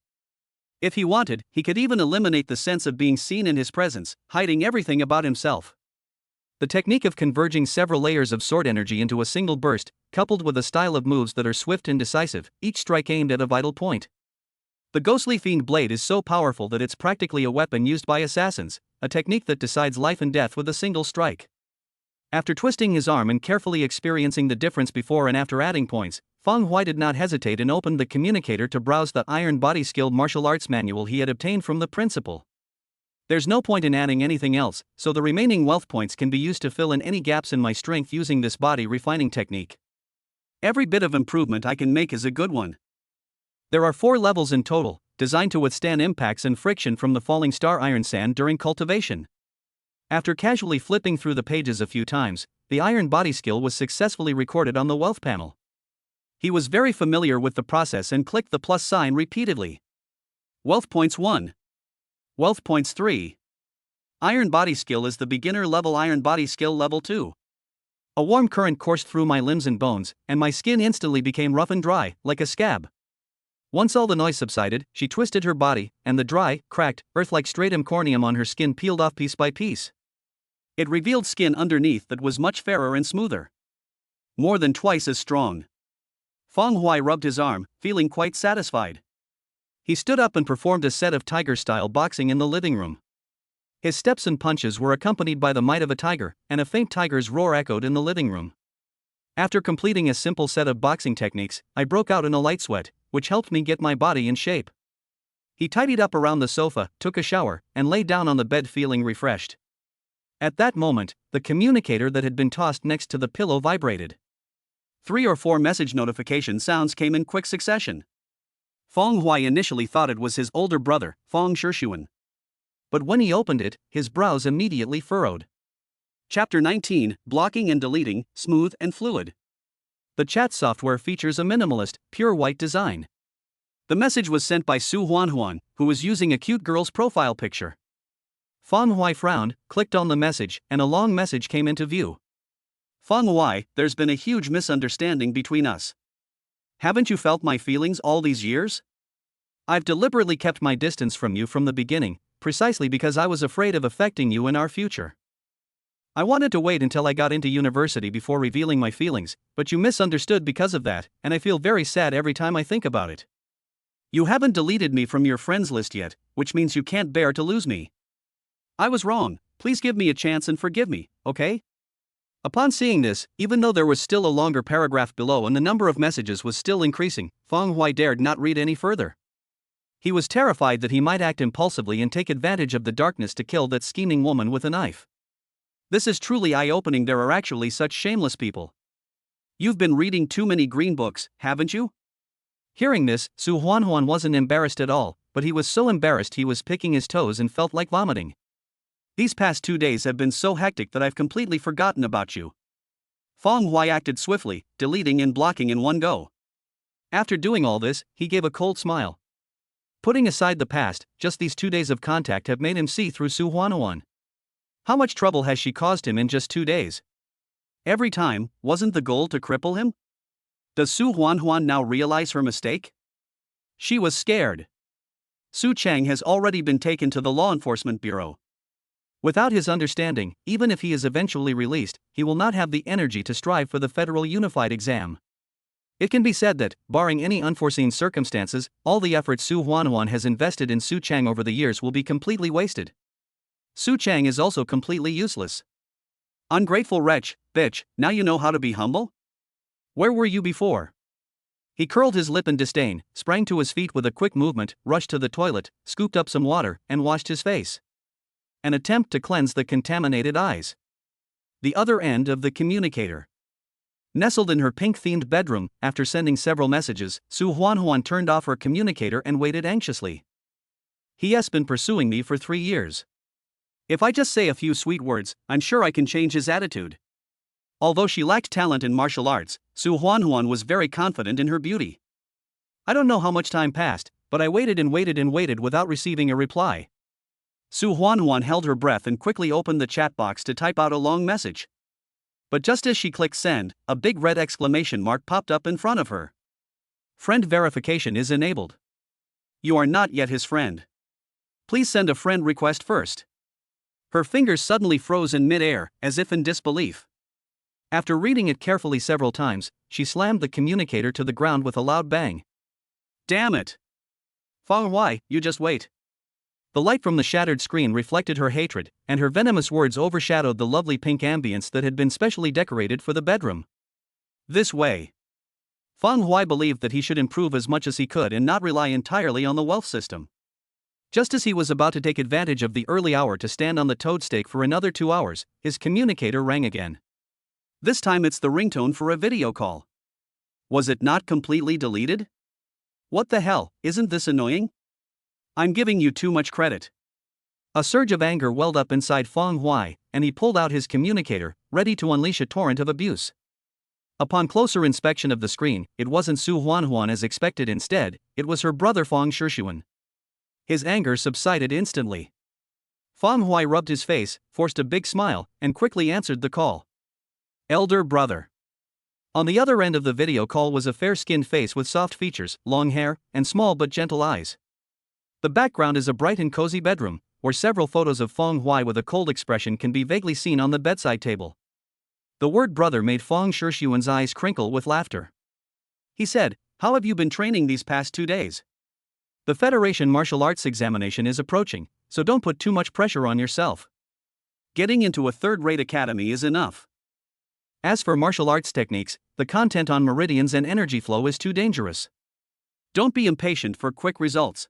S1: If he wanted, he could even eliminate the sense of being seen in his presence, hiding everything about himself. The technique of converging several layers of sword energy into a single burst, coupled with a style of moves that are swift and decisive, each strike aimed at a vital point. The ghostly fiend blade is so powerful that it's practically a weapon used by assassins, a technique that decides life and death with a single strike. After twisting his arm and carefully experiencing the difference before and after adding points, Feng Hui did not hesitate and opened the communicator to browse the Iron Body Skill martial arts manual he had obtained from the principal. There's no point in adding anything else, so the remaining wealth points can be used to fill in any gaps in my strength using this body refining technique. Every bit of improvement I can make is a good one. There are 4 levels in total, designed to withstand impacts and friction from the falling star iron sand during cultivation. After casually flipping through the pages a few times, the Iron Body Skill was successfully recorded on the wealth panel. He was very familiar with the process and clicked the plus sign repeatedly. Wealth points 1. Wealth points 3. Iron Body Skill is the beginner level. Iron Body Skill level 2. A warm current coursed through my limbs and bones, and my skin instantly became rough and dry, like a scab. Once all the noise subsided, she twisted her body, and the dry, cracked, earth-like stratum corneum on her skin peeled off piece by piece. It revealed skin underneath that was much fairer and smoother. More than twice as strong. Feng Hui rubbed his arm, feeling quite satisfied. He stood up and performed a set of tiger-style boxing in the living room. His steps and punches were accompanied by the might of a tiger, and a faint tiger's roar echoed in the living room. After completing a simple set of boxing techniques, I broke out in a light sweat, which helped me get my body in shape. He tidied up around the sofa, took a shower, and lay down on the bed feeling refreshed. At that moment, the communicator that had been tossed next to the pillow vibrated. 3 or 4 message notification sounds came in quick succession. Feng Hui initially thought it was his older brother, Feng Shishuan. But when he opened it, his brows immediately furrowed. Chapter 19, Blocking and Deleting, Smooth and Fluid. The chat software features a minimalist, pure white design. The message was sent by Su Huanhuan, who was using a cute girl's profile picture. Feng Hui frowned, clicked on the message, and a long message came into view. Feng Hui, there's been a huge misunderstanding between us. Haven't you felt my feelings all these years? I've deliberately kept my distance from you from the beginning, precisely because I was afraid of affecting you in our future. I wanted to wait until I got into university before revealing my feelings, but you misunderstood because of that, and I feel very sad every time I think about it. You haven't deleted me from your friends list yet, which means you can't bear to lose me. I was wrong, please give me a chance and forgive me, okay? Upon seeing this, even though there was still a longer paragraph below and the number of messages was still increasing, Feng Hui dared not read any further. He was terrified that he might act impulsively and take advantage of the darkness to kill that scheming woman with a knife. This is truly eye-opening. There are actually such shameless people. You've been reading too many green books, haven't you? Hearing this, Su Huanhuan wasn't embarrassed at all, but he was so embarrassed he was picking his toes and felt like vomiting. These past 2 days have been so hectic that I've completely forgotten about you. Feng Hui acted swiftly, deleting and blocking in one go. After doing all this, he gave a cold smile. Putting aside the past, just these 2 days of contact have made him see through Su Huanhuan. How much trouble has she caused him in just 2 days? Every time, wasn't the goal to cripple him? Does Su Huanhuan now realize her mistake? She was scared. Su Chang has already been taken to the law enforcement bureau. Without his understanding, even if he is eventually released, he will not have the energy to strive for the Federal Unified exam. It can be said that, barring any unforeseen circumstances, all the effort Su Huanhuan has invested in Su Chang over the years will be completely wasted. Su Chang is also completely useless. Ungrateful wretch, bitch, now you know how to be humble? Where were you before? He curled his lip in disdain, sprang to his feet with a quick movement, rushed to the toilet, scooped up some water, and washed his face. An attempt to cleanse the contaminated eyes. The other end of the communicator. Nestled in her pink-themed bedroom, after sending several messages, Su Huanhuan turned off her communicator and waited anxiously. He has been pursuing me for 3 years. If I just say a few sweet words, I'm sure I can change his attitude. Although she lacked talent in martial arts, Su Huanhuan was very confident in her beauty. I don't know how much time passed, but I waited and waited and waited without receiving a reply. Su Huanhuan held her breath and quickly opened the chat box to type out a long message. But just as she clicked send, a big red exclamation mark popped up in front of her. Friend verification is enabled. You are not yet his friend. Please send a friend request first. Her fingers suddenly froze in mid-air, as if in disbelief. After reading it carefully several times, she slammed the communicator to the ground with a loud bang. Damn it! Fang Huai, you just wait. The light from the shattered screen reflected her hatred, and her venomous words overshadowed the lovely pink ambience that had been specially decorated for the bedroom. This way. Fang Huai believed that he should improve as much as he could and not rely entirely on the wealth system. Just as he was about to take advantage of the early hour to stand on the toad stake for another 2 hours, his communicator rang again. This time it's the ringtone for a video call. Was it not completely deleted? What the hell, isn't this annoying? I'm giving you too much credit. A surge of anger welled up inside Fang Huai, and he pulled out his communicator, ready to unleash a torrent of abuse. Upon closer inspection of the screen, it wasn't Su Huanhuan as expected. Instead, it was her brother Fang Shixuan. His anger subsided instantly. Fang Huai rubbed his face, forced a big smile, and quickly answered the call. Elder brother. On the other end of the video call was a fair-skinned face with soft features, long hair, and small but gentle eyes. The background is a bright and cozy bedroom, where several photos of Fang Huai with a cold expression can be vaguely seen on the bedside table. The word brother made Fang Shixuan's eyes crinkle with laughter. He said, "How have you been training these past 2 days? The Federation martial arts examination is approaching, so don't put too much pressure on yourself. Getting into a third-rate academy is enough. As for martial arts techniques, the content on meridians and energy flow is too dangerous. Don't be impatient for quick results.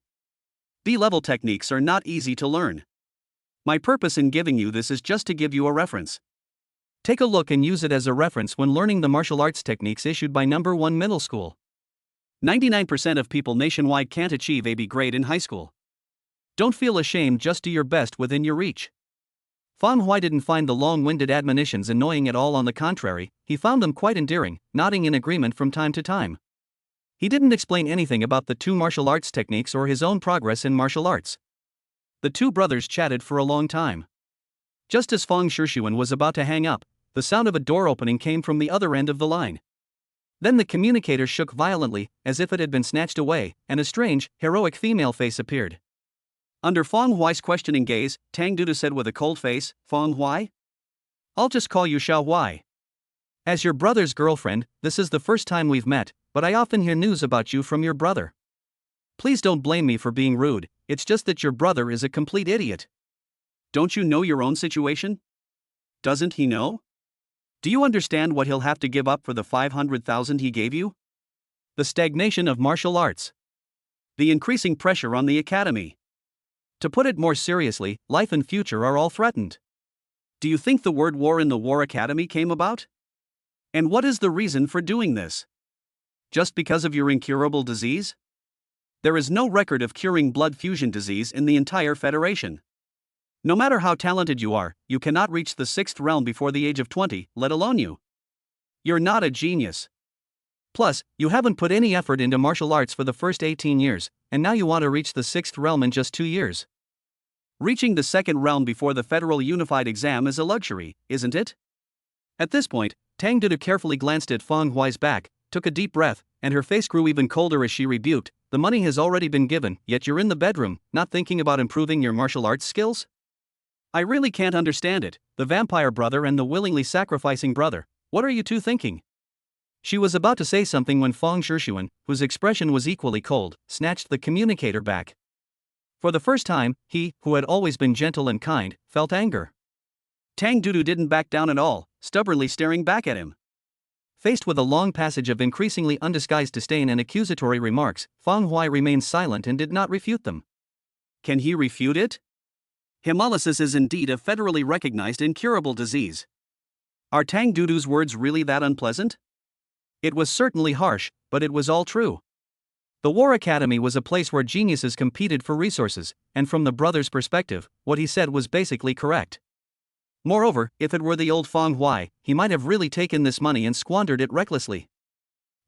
S1: B-level techniques are not easy to learn. My purpose in giving you this is just to give you a reference. Take a look and use it as a reference when learning the martial arts techniques issued by number 1 middle school. 99% of people nationwide can't achieve a B grade in high school. Don't feel ashamed, just do your best within your reach." Fang Huai didn't find the long-winded admonitions annoying at all. On the contrary, he found them quite endearing, nodding in agreement from time to time. He didn't explain anything about the 2 martial arts techniques or his own progress in martial arts. The 2 brothers chatted for a long time. Just as Fang Shixuan was about to hang up, the sound of a door opening came from the other end of the line. Then the communicator shook violently, as if it had been snatched away, and a strange, heroic female face appeared. Under Fang Huai's questioning gaze, Tang Dudu said with a cold face, "Fang Huai? I'll just call you Xiao Huai. As your brother's girlfriend, this is the first time we've met, but I often hear news about you from your brother. Please don't blame me for being rude, it's just that your brother is a complete idiot. Don't you know your own situation? Doesn't he know? Do you understand what he'll have to give up for the 500,000 he gave you? The stagnation of martial arts. The increasing pressure on the academy. To put it more seriously, life and future are all threatened. Do you think the word war in the War Academy came about? And what is the reason for doing this? Just because of your incurable disease? There is no record of curing blood fusion disease in the entire Federation. No matter how talented you are, you cannot reach the 6th realm before the age of 20, let alone you. You're not a genius. Plus, you haven't put any effort into martial arts for the first 18 years, and now you want to reach the 6th realm in just 2 years. Reaching the 2nd realm before the Federal Unified Exam is a luxury, isn't it?" At this point, Tang Dudu carefully glanced at Fang Huai's back, took a deep breath, and her face grew even colder as she rebuked, "The money has already been given, yet you're in the bedroom, not thinking about improving your martial arts skills? I really can't understand it, the vampire brother and the willingly sacrificing brother, what are you two thinking?" She was about to say something when Fang Shixuan, whose expression was equally cold, snatched the communicator back. For the first time, he, who had always been gentle and kind, felt anger. Tang Dudu didn't back down at all, stubbornly staring back at him. Faced with a long passage of increasingly undisguised disdain and accusatory remarks, Fang Huai remained silent and did not refute them. Can he refute it? Hemolysis is indeed a federally recognized incurable disease. Are Tang Dudu's words really that unpleasant? It was certainly harsh, but it was all true. The War Academy was a place where geniuses competed for resources, and from the brother's perspective, what he said was basically correct. Moreover, if it were the old Fang Huai, he might have really taken this money and squandered it recklessly.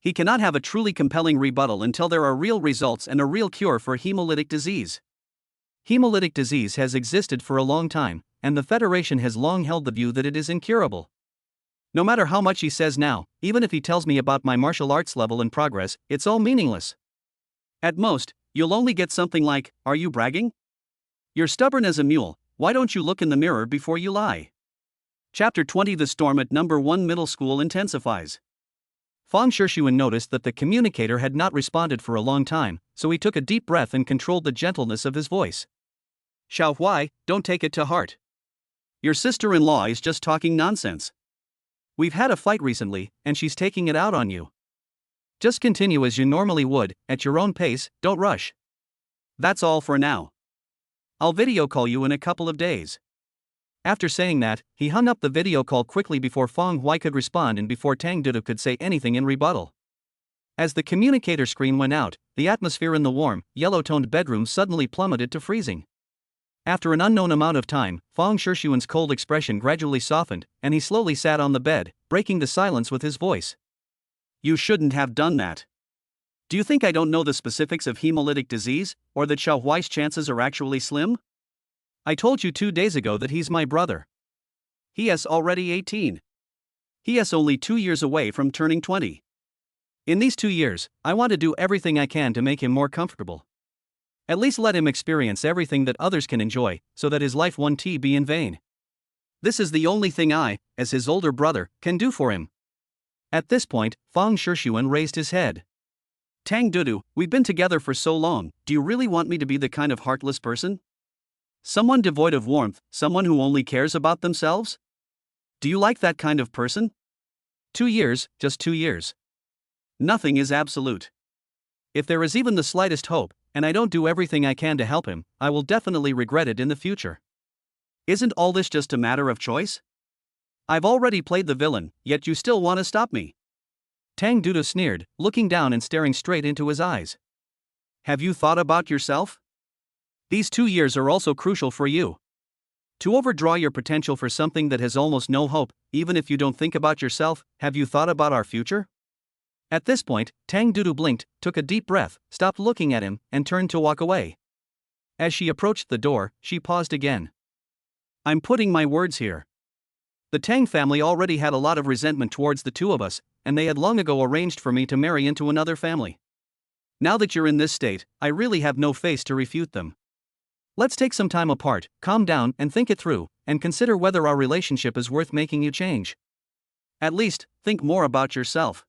S1: He cannot have a truly compelling rebuttal until there are real results and a real cure for hemolytic disease. Hemolytic disease has existed for a long time, and the Federation has long held the view that it is incurable. No matter how much he says now, even if he tells me about my martial arts level and progress, it's all meaningless. At most, you'll only get something like, "Are you bragging? You're stubborn as a mule, why don't you look in the mirror before you lie?" Chapter 20. The storm at number 1 middle school intensifies. Fang Shishuan noticed that the communicator had not responded for a long time, so he took a deep breath and controlled the gentleness of his voice. Xiao Huai, don't take it to heart. Your sister-in-law is just talking nonsense. We've had a fight recently, and she's taking it out on you. Just continue as you normally would, at your own pace, don't rush. That's all for now. I'll video call you in a couple of days. After saying that, he hung up the video call quickly before Fang Huai could respond and before Tang Dudu could say anything in rebuttal. As the communicator screen went out, the atmosphere in the warm, yellow-toned bedroom suddenly plummeted to freezing. After an unknown amount of time, Fang Shishuan's cold expression gradually softened, and he slowly sat on the bed, breaking the silence with his voice. You shouldn't have done that. Do you think I don't know the specifics of hemolytic disease, or that Xiao Huai's chances are actually slim? I told you 2 days ago that he's my brother. He is already 18. He is only 2 years away from turning 20. In these 2 years, I want to do everything I can to make him more comfortable. At least let him experience everything that others can enjoy, so that his life won't be in vain. This is the only thing I, as his older brother, can do for him. At this point, Fang Shishuan raised his head. Tang Dudu, we've been together for so long, do you really want me to be the kind of heartless person? Someone devoid of warmth, someone who only cares about themselves? Do you like that kind of person? 2 years, just 2 years. Nothing is absolute. If there is even the slightest hope, and I don't do everything I can to help him, I will definitely regret it in the future. Isn't all this just a matter of choice? I've already played the villain, yet you still want to stop me. Tang Dudu sneered, looking down and staring straight into his eyes. Have you thought about yourself? These 2 years are also crucial for you. To overdraw your potential for something that has almost no hope, even if you don't think about yourself, have you thought about our future? At this point, Tang Dudu blinked, took a deep breath, stopped looking at him, and turned to walk away. As she approached the door, she paused again. I'm putting my words here. The Tang family already had a lot of resentment towards the two of us, and they had long ago arranged for me to marry into another family. Now that you're in this state, I really have no face to refute them. Let's take some time apart, calm down and think it through, and consider whether our relationship is worth making you change. At least, think more about yourself.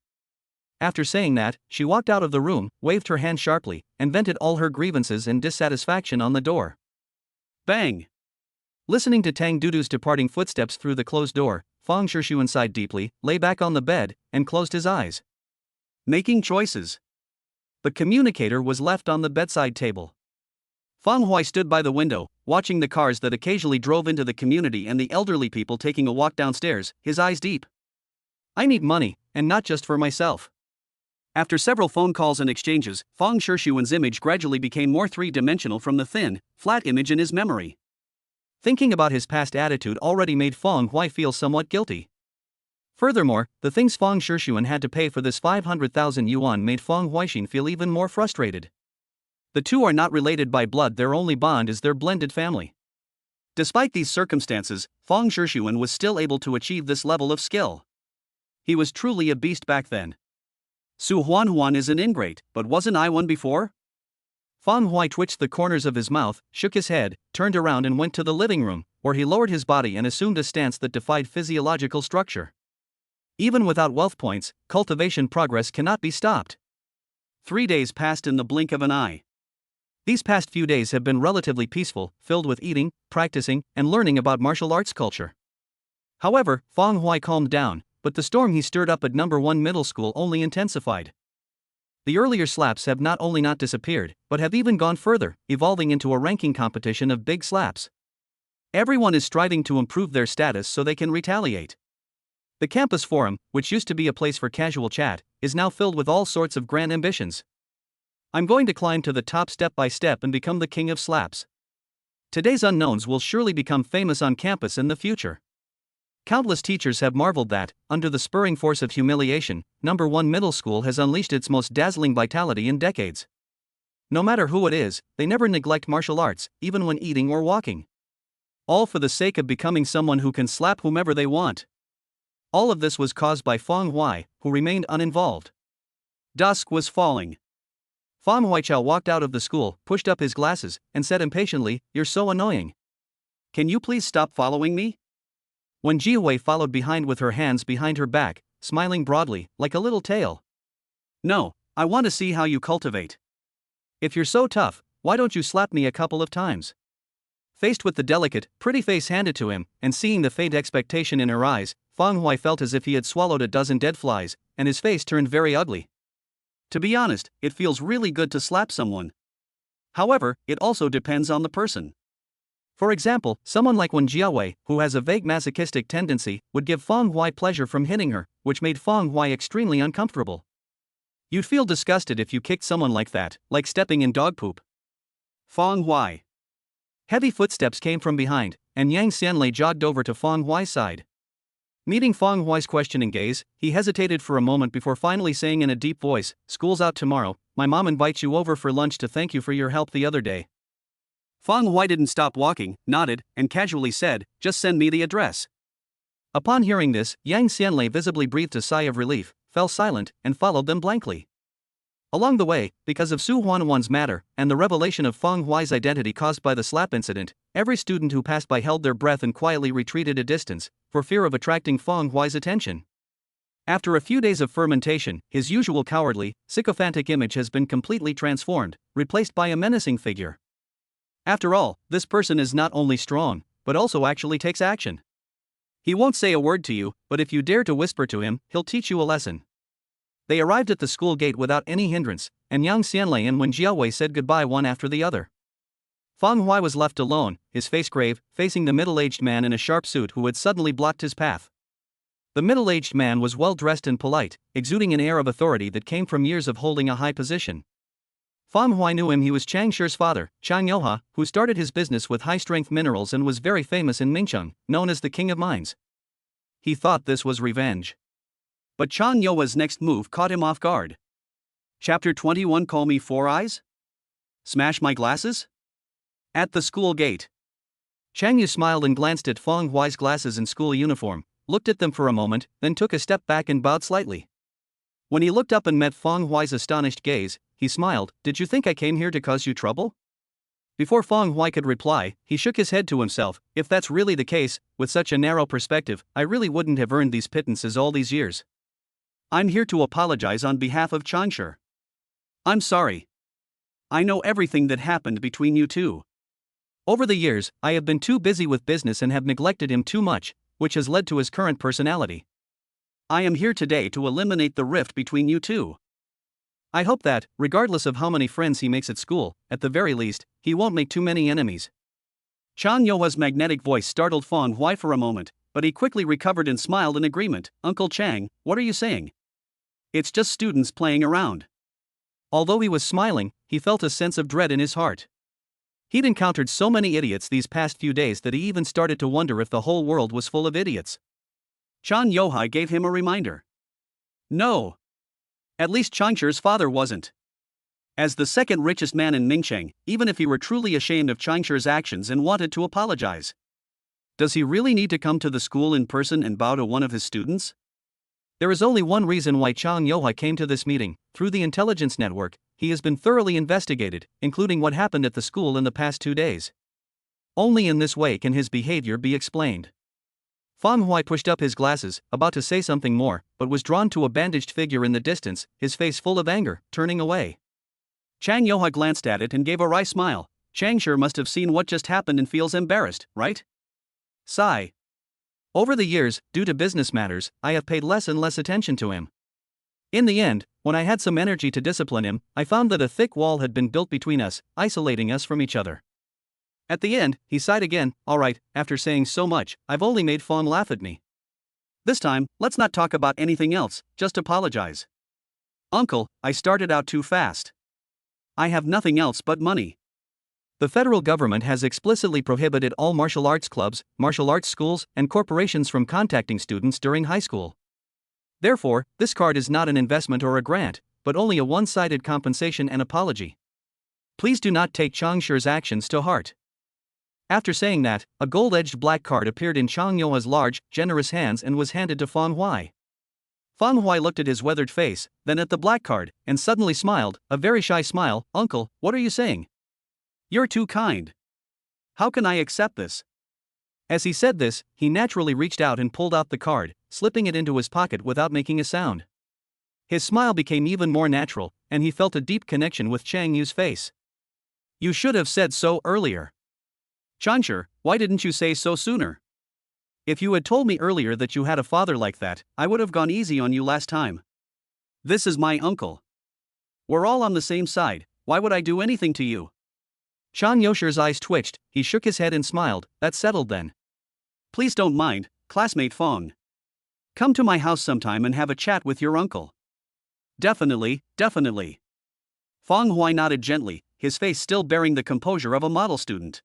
S1: After saying that, she walked out of the room, waved her hand sharply, and vented all her grievances and dissatisfaction on the door. Bang! Listening to Tang Dudu's departing footsteps through the closed door, Fang Shishuan sighed deeply, lay back on the bed, and closed his eyes. Making choices. The communicator was left on the bedside table. Fang Huai stood by the window, watching the cars that occasionally drove into the community and the elderly people taking a walk downstairs, his eyes deep. I need money, and not just for myself. After several phone calls and exchanges, Fang Shishuan's image gradually became more three-dimensional from the thin, flat image in his memory. Thinking about his past attitude already made Fang Huai feel somewhat guilty. Furthermore, the things Fang Shishuan had to pay for this 500,000 yuan made Fang Huaixin feel even more frustrated. The two are not related by blood, their only bond is their blended family. Despite these circumstances, Fang Shishuan was still able to achieve this level of skill. He was truly a beast back then. Su Huan is an ingrate, but wasn't I one before? Fang Huai twitched the corners of his mouth, shook his head, turned around and went to the living room, where he lowered his body and assumed a stance that defied physiological structure. Even without wealth points, cultivation progress cannot be stopped. 3 days passed in the blink of an eye. These past few days have been relatively peaceful, filled with eating, practicing, and learning about martial arts culture. However, Fang Huai calmed down, but the storm he stirred up at No. 1 middle school only intensified. The earlier slaps have not only not disappeared, but have even gone further, evolving into a ranking competition of big slaps. Everyone is striving to improve their status so they can retaliate. The campus forum, which used to be a place for casual chat, is now filled with all sorts of grand ambitions. I'm going to climb to the top step by step and become the king of slaps. Today's unknowns will surely become famous on campus in the future. Countless teachers have marveled that, under the spurring force of humiliation, No. 1 middle school has unleashed its most dazzling vitality in decades. No matter who it is, they never neglect martial arts, even when eating or walking. All for the sake of becoming someone who can slap whomever they want. All of this was caused by Fang Huai, who remained uninvolved. Dusk was falling. Fang Huaichao walked out of the school, pushed up his glasses, and said impatiently, "You're so annoying. Can you please stop following me?" When Jiawei followed behind with her hands behind her back, smiling broadly, like a little tail. No, I want to see how you cultivate. If you're so tough, why don't you slap me a couple of times? Faced with the delicate, pretty face handed to him, and seeing the faint expectation in her eyes, Fang Hui felt as if he had swallowed a dozen dead flies, and his face turned very ugly. To be honest, it feels really good to slap someone. However, it also depends on the person. For example, someone like Wen Jiawei, who has a vague masochistic tendency, would give Fang Hui pleasure from hitting her, which made Fang Hui extremely uncomfortable. You'd feel disgusted if you kicked someone like that, like stepping in dog poop. Fang Hui. Heavy footsteps came from behind, and Yang Xianlei jogged over to Fang Hui's side. Meeting Fang Hui's questioning gaze, he hesitated for a moment before finally saying in a deep voice, "School's out tomorrow, my mom invites you over for lunch to thank you for your help the other day." Fang Hui didn't stop walking, nodded, and casually said, "Just send me the address." Upon hearing this, Yang Xianlei visibly breathed a sigh of relief, fell silent, and followed them blankly. Along the way, because of Su Huanwan's matter, and the revelation of Fang Hui's identity caused by the slap incident, every student who passed by held their breath and quietly retreated a distance, for fear of attracting Fang Hui's attention. After a few days of fermentation, his usual cowardly, sycophantic image has been completely transformed, replaced by a menacing figure. After all, this person is not only strong, but also actually takes action. He won't say a word to you, but if you dare to whisper to him, he'll teach you a lesson. They arrived at the school gate without any hindrance, and Yang Xianlei and Wen Jiawei said goodbye one after the other. Fang Hui was left alone, his face grave, facing the middle-aged man in a sharp suit who had suddenly blocked his path. The middle-aged man was well-dressed and polite, exuding an air of authority that came from years of holding a high position. Fang Hui knew him. He was Chang Shi's father, Chang Youha, who started his business with high-strength minerals and was very famous in Mingcheng, known as the King of Mines. He thought this was revenge. But Chang Youha's next move caught him off guard. Chapter 21. Call me Four Eyes? Smash my glasses? At the school gate. Chang Yu smiled and glanced at Fang Hui's glasses and school uniform, looked at them for a moment, then took a step back and bowed slightly. When he looked up and met Fang Hui's astonished gaze, he smiled. "Did you think I came here to cause you trouble?" Before Fang Hui could reply, he shook his head to himself. If that's really the case, with such a narrow perspective, I really wouldn't have earned these pittances all these years. I'm here to apologize on behalf of Changshi. I'm sorry. I know everything that happened between you two. Over the years, I have been too busy with business and have neglected him too much, which has led to his current personality. I am here today to eliminate the rift between you two. I hope that, regardless of how many friends he makes at school, at the very least, he won't make too many enemies. Chang Youha's magnetic voice startled Fang Hui for a moment, but he quickly recovered and smiled in agreement. "Uncle Chang, what are you saying? It's just students playing around." Although he was smiling, he felt a sense of dread in his heart. He'd encountered so many idiots these past few days that he even started to wonder if the whole world was full of idiots. Chang Youha gave him a reminder. No. At least Changshi's father wasn't. As the second richest man in Mingcheng, even if he were truly ashamed of Changshi's actions and wanted to apologize. Does he really need to come to the school in person and bow to one of his students? There is only one reason why Chang Youha came to this meeting. Through the intelligence network, he has been thoroughly investigated, including what happened at the school in the past 2 days. Only in this way can his behavior be explained. Fang Hui pushed up his glasses, about to say something more, but was drawn to a bandaged figure in the distance, his face full of anger, turning away. Chang Youha glanced at it and gave a wry smile. Changshi must have seen what just happened and feels embarrassed, right? Sigh. Over the years, due to business matters, I have paid less and less attention to him. In the end, when I had some energy to discipline him, I found that a thick wall had been built between us, isolating us from each other. At the end, he sighed again. All right, after saying so much, I've only made Fang laugh at me. This time, let's not talk about anything else, just apologize. Uncle, I started out too fast. I have nothing else but money. The federal government has explicitly prohibited all martial arts clubs, martial arts schools, and corporations from contacting students during high school. Therefore, this card is not an investment or a grant, but only a one-sided compensation and apology. Please do not take Changshi's actions to heart. After saying that, a gold-edged black card appeared in Chang Youha's large, generous hands and was handed to Fang Hui. Fang Hui looked at his weathered face, then at the black card, and suddenly smiled, a very shy smile. Uncle, what are you saying? You're too kind. How can I accept this? As he said this, he naturally reached out and pulled out the card, slipping it into his pocket without making a sound. His smile became even more natural, and he felt a deep connection with Chang Yu's face. You should have said so earlier. Chansher, why didn't you say so sooner? If you had told me earlier that you had a father like that, I would have gone easy on you last time. This is my uncle. We're all on the same side, why would I do anything to you? Chang Yosher's eyes twitched, he shook his head and smiled, that's settled then. Please don't mind, classmate Fong. Come to my house sometime and have a chat with your uncle. Definitely, definitely. Fong Hui nodded gently, his face still bearing the composure of a model student.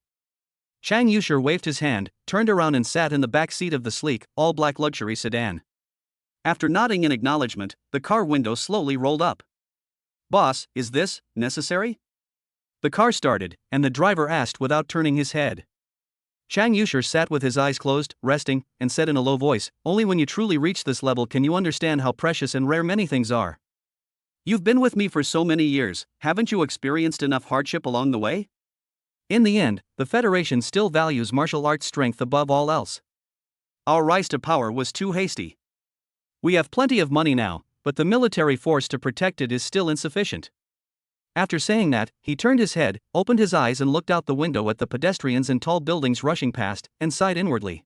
S1: Chang Yusher waved his hand, turned around and sat in the back seat of the sleek, all-black luxury sedan. After nodding in acknowledgement, the car window slowly rolled up. Boss, is this necessary? The car started, and the driver asked without turning his head. Chang Yusher sat with his eyes closed, resting, and said in a low voice, only when you truly reach this level can you understand how precious and rare many things are. You've been with me for so many years, haven't you experienced enough hardship along the way? In the end, the Federation still values martial arts strength above all else. Our rise to power was too hasty. We have plenty of money now, but the military force to protect it is still insufficient. After saying that, he turned his head, opened his eyes and looked out the window at the pedestrians and tall buildings rushing past, and sighed inwardly.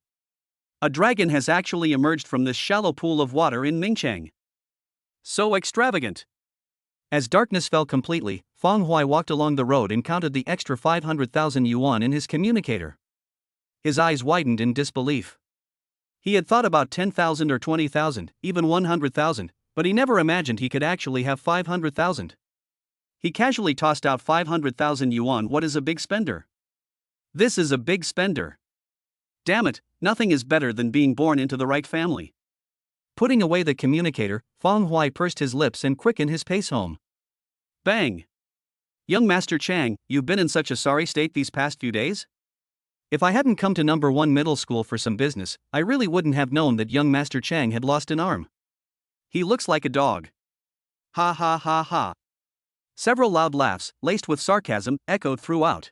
S1: A dragon has actually emerged from this shallow pool of water in Mingchang. So extravagant. As darkness fell completely, Fong Hui walked along the road and counted the extra 500,000 yuan in his communicator. His eyes widened in disbelief. He had thought about 10,000 or 20,000, even 100,000, but he never imagined he could actually have 500,000. He casually tossed out 500,000 yuan. What is a big spender? This is a big spender. Damn it, nothing is better than being born into the right family. Putting away the communicator, Fong Hui pursed his lips and quickened his pace home. Bang! Young Master Chang, you've been in such a sorry state these past few days? If I hadn't come to number 1 middle school for some business, I really wouldn't have known that young Master Chang had lost an arm. He looks like a dog. Ha ha ha ha. Several loud laughs, laced with sarcasm, echoed throughout.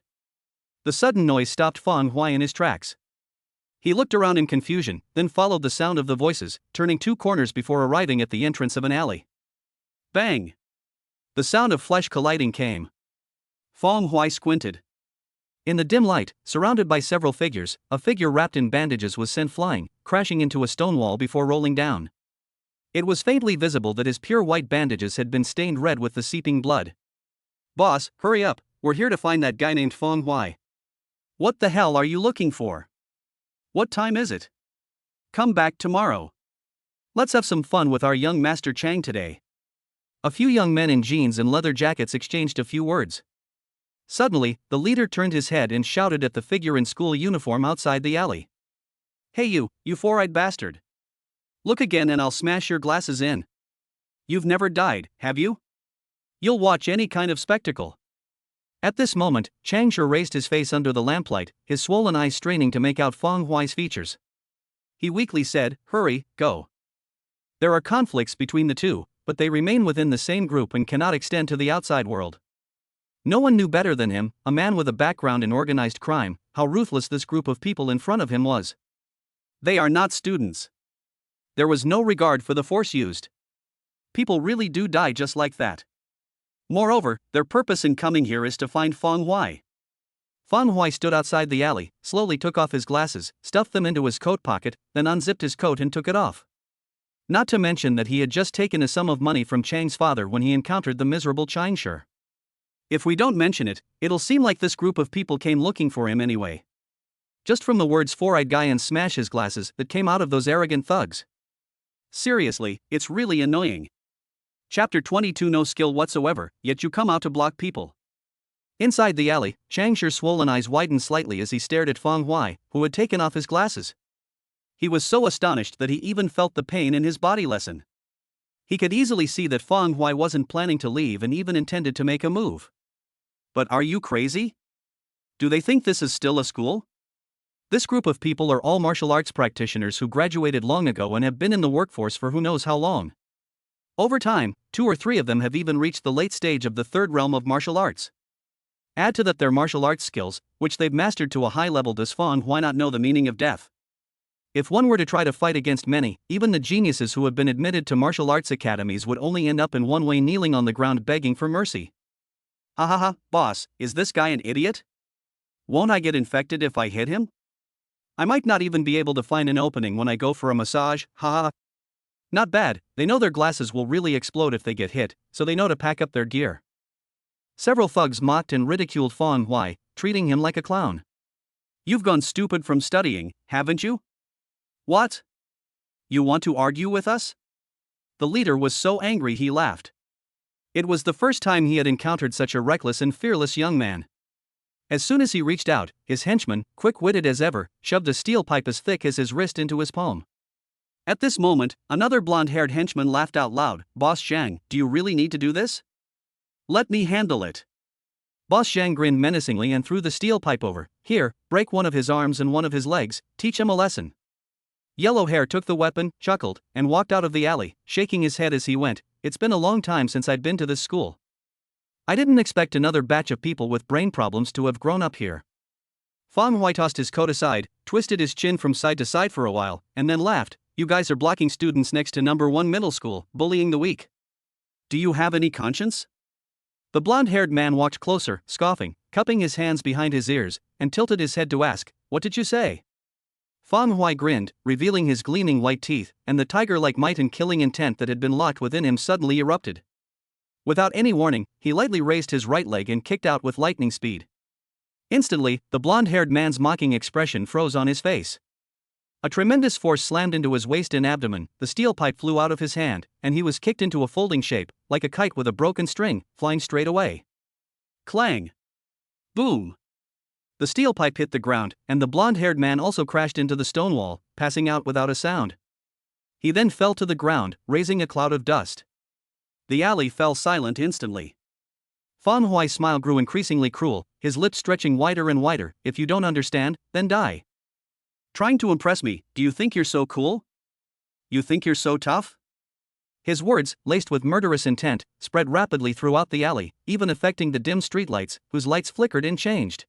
S1: The sudden noise stopped Fong Hui in his tracks. He looked around in confusion, then followed the sound of the voices, turning 2 corners before arriving at the entrance of an alley. Bang! The sound of flesh colliding came. Fong Hui squinted. In the dim light, surrounded by several figures, a figure wrapped in bandages was sent flying, crashing into a stone wall before rolling down. It was faintly visible that his pure white bandages had been stained red with the seeping blood. Boss, hurry up, we're here to find that guy named Fong Hui. What the hell are you looking for? What time is it? Come back tomorrow. Let's have some fun with our young Master Chang today. A few young men in jeans and leather jackets exchanged a few words. Suddenly, the leader turned his head and shouted at the figure in school uniform outside the alley. Hey you four-eyed bastard. Look again and I'll smash your glasses in. You've never died, have you? You'll watch any kind of spectacle. At this moment, Chang Shi raised his face under the lamplight, his swollen eyes straining to make out Fong Hui's features. He weakly said, hurry, go. There are conflicts between the two, but they remain within the same group and cannot extend to the outside world. No one knew better than him, a man with a background in organized crime, how ruthless this group of people in front of him was. They are not students. There was no regard for the force used. People really do die just like that. Moreover, their purpose in coming here is to find Fong Hui. Fong Hui stood outside the alley, slowly took off his glasses, stuffed them into his coat pocket, then unzipped his coat and took it off. Not to mention that he had just taken a sum of money from Chang's father when he encountered the miserable Chang Shi. If we don't mention it, it'll seem like this group of people came looking for him anyway. Just from the words four-eyed guy and smash his glasses that came out of those arrogant thugs. Seriously, it's really annoying. Chapter 22. No skill whatsoever, yet you come out to block people. Inside the alley, Chang Shi's swollen eyes widened slightly as he stared at Fong Hui, who had taken off his glasses. He was so astonished that he even felt the pain in his body lessen. He could easily see that Fong Hui wasn't planning to leave and even intended to make a move. But are you crazy? Do they think this is still a school? This group of people are all martial arts practitioners who graduated long ago and have been in the workforce for who knows how long. Over time, 2 or 3 of them have even reached the late stage of the third realm of martial arts. Add to that their martial arts skills, which they've mastered to a high level. Does Fang Huai not know the meaning of death? If one were to try to fight against many, even the geniuses who have been admitted to martial arts academies would only end up in one way: kneeling on the ground begging for mercy. Ha ha ha, boss, is this guy an idiot? Won't I get infected if I hit him? I might not even be able to find an opening when I go for a massage, ha ha. Not bad, they know their glasses will really explode if they get hit, so they know to pack up their gear. Several thugs mocked and ridiculed Fang Huai, treating him like a clown. You've gone stupid from studying, haven't you? What? You want to argue with us? The leader was so angry he laughed. It was the first time he had encountered such a reckless and fearless young man. As soon as he reached out, his henchman, quick-witted as ever, shoved a steel pipe as thick as his wrist into his palm. At this moment, another blonde-haired henchman laughed out loud. Boss Zhang, do you really need to do this? Let me handle it. Boss Zhang grinned menacingly and threw the steel pipe over. Here, break one of his arms and one of his legs, teach him a lesson. Yellow Hair took the weapon, chuckled, and walked out of the alley, shaking his head as he went. It's been a long time since I'd been to this school. I didn't expect another batch of people with brain problems to have grown up here. Fang Huai tossed his coat aside, twisted his chin from side to side for a while, and then laughed. You guys are blocking students next to number 1 middle school, bullying the weak. Do you have any conscience? The blonde-haired man walked closer, scoffing, cupping his hands behind his ears, and tilted his head to ask, what did you say? Fang Huai grinned, revealing his gleaming white teeth, and the tiger-like might and killing intent that had been locked within him suddenly erupted. Without any warning, he lightly raised his right leg and kicked out with lightning speed. Instantly, the blonde-haired man's mocking expression froze on his face. A tremendous force slammed into his waist and abdomen, the steel pipe flew out of his hand, and he was kicked into a folding shape, like a kite with a broken string, flying straight away. Clang! Boom! The steel pipe hit the ground, and the blonde-haired man also crashed into the stone wall, passing out without a sound. He then fell to the ground, raising a cloud of dust. The alley fell silent instantly. Fang Huai's smile grew increasingly cruel, his lips stretching wider and wider. If you don't understand, then die. Trying to impress me, do you think you're so cool? You think you're so tough? His words, laced with murderous intent, spread rapidly throughout the alley, even affecting the dim streetlights, whose lights flickered and changed.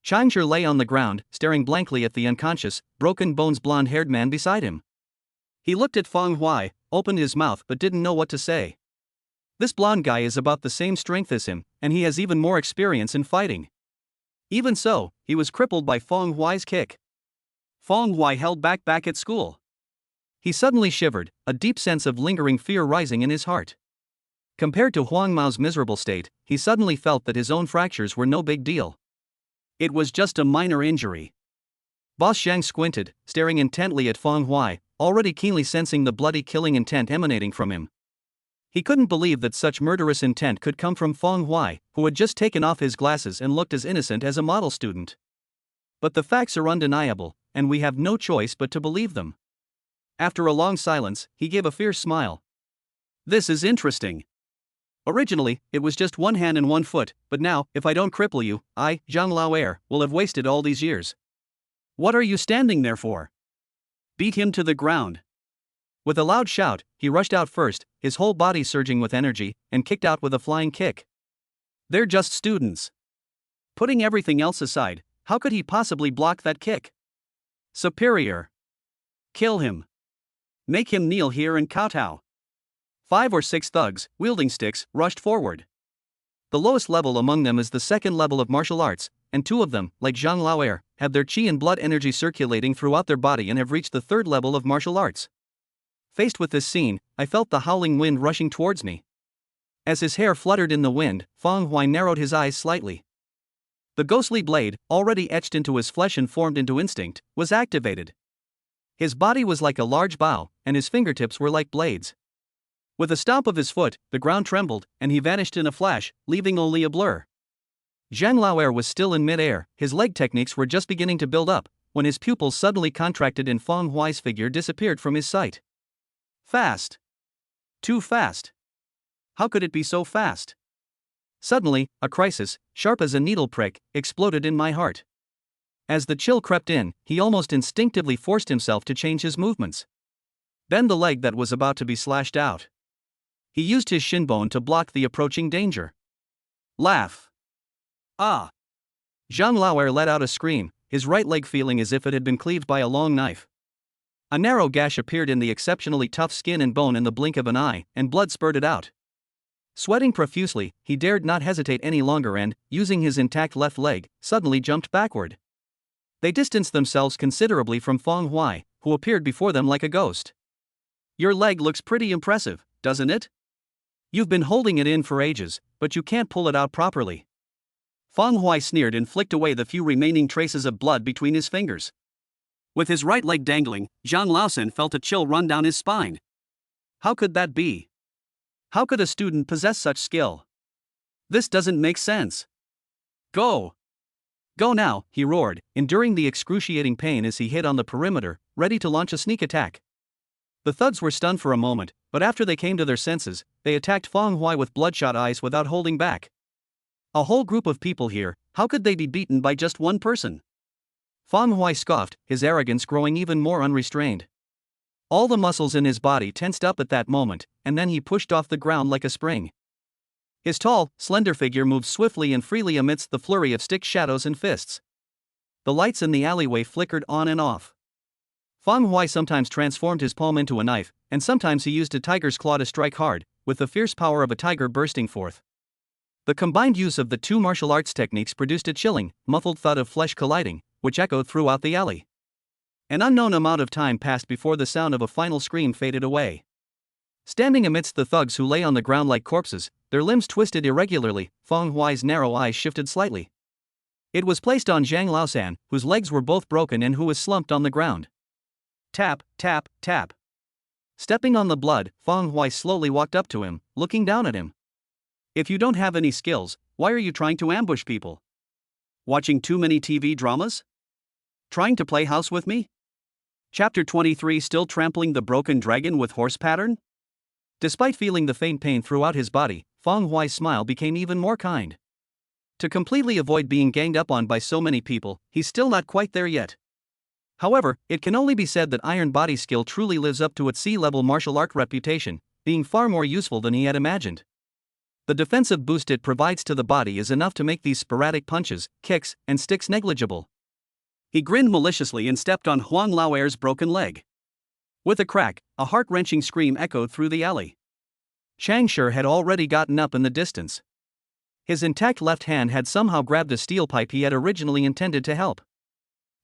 S1: Changzhe lay on the ground, staring blankly at the unconscious, broken bones blonde-haired man beside him. He looked at Fang Huai, opened his mouth but didn't know what to say. This blonde guy is about the same strength as him, and he has even more experience in fighting. Even so, he was crippled by Fang Huai's kick. Fang Huai held back at school. He suddenly shivered, a deep sense of lingering fear rising in his heart. Compared to Huang Mao's miserable state, he suddenly felt that his own fractures were no big deal. It was just a minor injury. Boss Zhang squinted, staring intently at Fang Huai, already keenly sensing the bloody killing intent emanating from him. He couldn't believe that such murderous intent could come from Fang Huai, who had just taken off his glasses and looked as innocent as a model student. But the facts are undeniable, and we have no choice but to believe them. After a long silence, he gave a fierce smile. This is interesting. Originally, it was just one hand and one foot, but now, if I don't cripple you, I, Zhang Laoer, will have wasted all these years. What are you standing there for? Beat him to the ground. With a loud shout, he rushed out first, his whole body surging with energy, and kicked out with a flying kick. They're just students. Putting everything else aside, how could he possibly block that kick? Superior. Kill him. Make him kneel here and kowtow. 5 or 6 thugs, wielding sticks, rushed forward. The lowest level among them is the second level of martial arts, and 2 of them, like Zhang Laoer, have their qi and blood energy circulating throughout their body and have reached the 3rd level of martial arts. Faced with this scene, I felt the howling wind rushing towards me. As his hair fluttered in the wind, Fang Huai narrowed his eyes slightly. The ghostly blade, already etched into his flesh and formed into instinct, was activated. His body was like a large bow, and his fingertips were like blades. With a stomp of his foot, the ground trembled, and he vanished in a flash, leaving only a blur. Zhang Laoer was still in mid-air, his leg techniques were just beginning to build up, when his pupils suddenly contracted and Fang Huai's figure disappeared from his sight. Fast. Too fast. How could it be so fast? Suddenly, a crisis, sharp as a needle prick, exploded in my heart. As the chill crept in, he almost instinctively forced himself to change his movements. Bend the leg that was about to be slashed out. He used his shin bone to block the approaching danger. Laugh. Ah! Zhang Laoer let out a scream, his right leg feeling as if it had been cleaved by a long knife. A narrow gash appeared in the exceptionally tough skin and bone in the blink of an eye, and blood spurted out. Sweating profusely, he dared not hesitate any longer and, using his intact left leg, suddenly jumped backward. They distanced themselves considerably from Feng Huai, who appeared before them like a ghost. Your leg looks pretty impressive, doesn't it? You've been holding it in for ages, but you can't pull it out properly. Feng Huai sneered and flicked away the few remaining traces of blood between his fingers. With his right leg dangling, Zhang Laosen felt a chill run down his spine. How could that be? How could a student possess such skill? This doesn't make sense. Go! Go now, he roared, enduring the excruciating pain as he hit on the perimeter, ready to launch a sneak attack. The thugs were stunned for a moment, but after they came to their senses, they attacked Feng Huai with bloodshot eyes without holding back. A whole group of people here, how could they be beaten by just one person? Feng Huai scoffed, his arrogance growing even more unrestrained. All the muscles in his body tensed up at that moment, and then he pushed off the ground like a spring. His tall, slender figure moved swiftly and freely amidst the flurry of stick shadows and fists. The lights in the alleyway flickered on and off. Feng Huai sometimes transformed his palm into a knife, and sometimes he used a tiger's claw to strike hard, with the fierce power of a tiger bursting forth. The combined use of the two martial arts techniques produced a chilling, muffled thud of flesh colliding, which echoed throughout the alley. An unknown amount of time passed before the sound of a final scream faded away. Standing amidst the thugs who lay on the ground like corpses, their limbs twisted irregularly, Feng Huai's narrow eyes shifted slightly. It was placed on Zhang Laosan, whose legs were both broken and who was slumped on the ground. Tap, tap, tap. Stepping on the blood, Feng Huai slowly walked up to him, looking down at him. If you don't have any skills, why are you trying to ambush people? Watching too many TV dramas? Trying to play house with me? Chapter 23 Still trampling the broken dragon with horse pattern? Despite feeling the faint pain throughout his body, Feng Huai's smile became even more kind. To completely avoid being ganged up on by so many people, he's still not quite there yet. However, it can only be said that Iron Body skill truly lives up to its sea-level martial art reputation, being far more useful than he had imagined. The defensive boost it provides to the body is enough to make these sporadic punches, kicks, and sticks negligible. He grinned maliciously and stepped on Huang Laoer's broken leg. With a crack, a heart-wrenching scream echoed through the alley. Chang Shi had already gotten up in the distance. His intact left hand had somehow grabbed a steel pipe he had originally intended to help.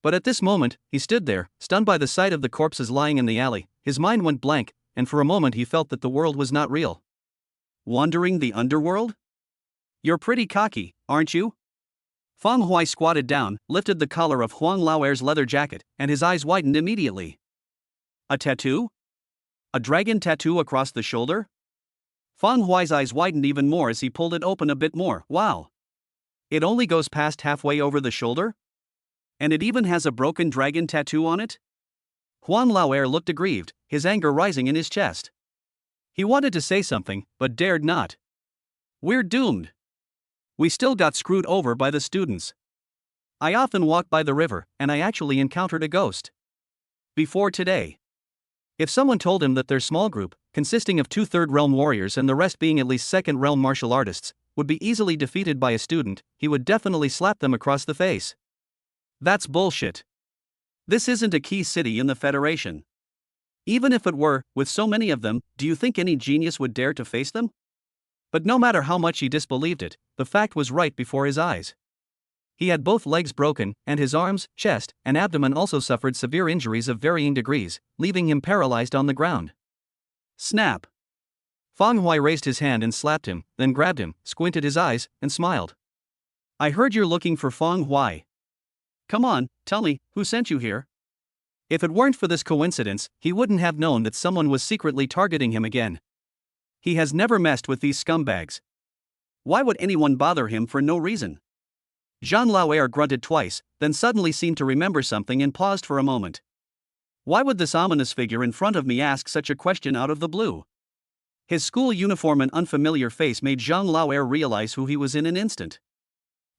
S1: But at this moment, he stood there, stunned by the sight of the corpses lying in the alley. His mind went blank, and for a moment he felt that the world was not real. Wandering the underworld? You're pretty cocky, aren't you? Feng Huai squatted down, lifted the collar of Huang Laoer's leather jacket, and his eyes widened immediately. A tattoo? A dragon tattoo across the shoulder? Feng Huai's eyes widened even more as he pulled it open a bit more. Wow! It only goes past halfway over the shoulder? And it even has a broken dragon tattoo on it? Huang Laoer looked aggrieved, his anger rising in his chest. He wanted to say something, but dared not. We're doomed. We still got screwed over by the students. I often walk by the river, and I actually encountered a ghost. Before today. If someone told him that their small group, consisting of 2 third realm warriors and the rest being at least second realm martial artists, would be easily defeated by a student, he would definitely slap them across the face. That's bullshit. This isn't a key city in the Federation. Even if it were, with so many of them, do you think any genius would dare to face them? But no matter how much he disbelieved it, the fact was right before his eyes. He had both legs broken, and his arms, chest, and abdomen also suffered severe injuries of varying degrees, leaving him paralyzed on the ground. Snap! Feng Huai raised his hand and slapped him, then grabbed him, squinted his eyes, and smiled. I heard you're looking for Feng Huai. Come on, tell me, who sent you here? If it weren't for this coincidence, he wouldn't have known that someone was secretly targeting him again. He has never messed with these scumbags. Why would anyone bother him for no reason? Zhang Laoer grunted twice, then suddenly seemed to remember something and paused for a moment. Why would this ominous figure in front of me ask such a question out of the blue? His school uniform and unfamiliar face made Zhang Laoer realize who he was in an instant.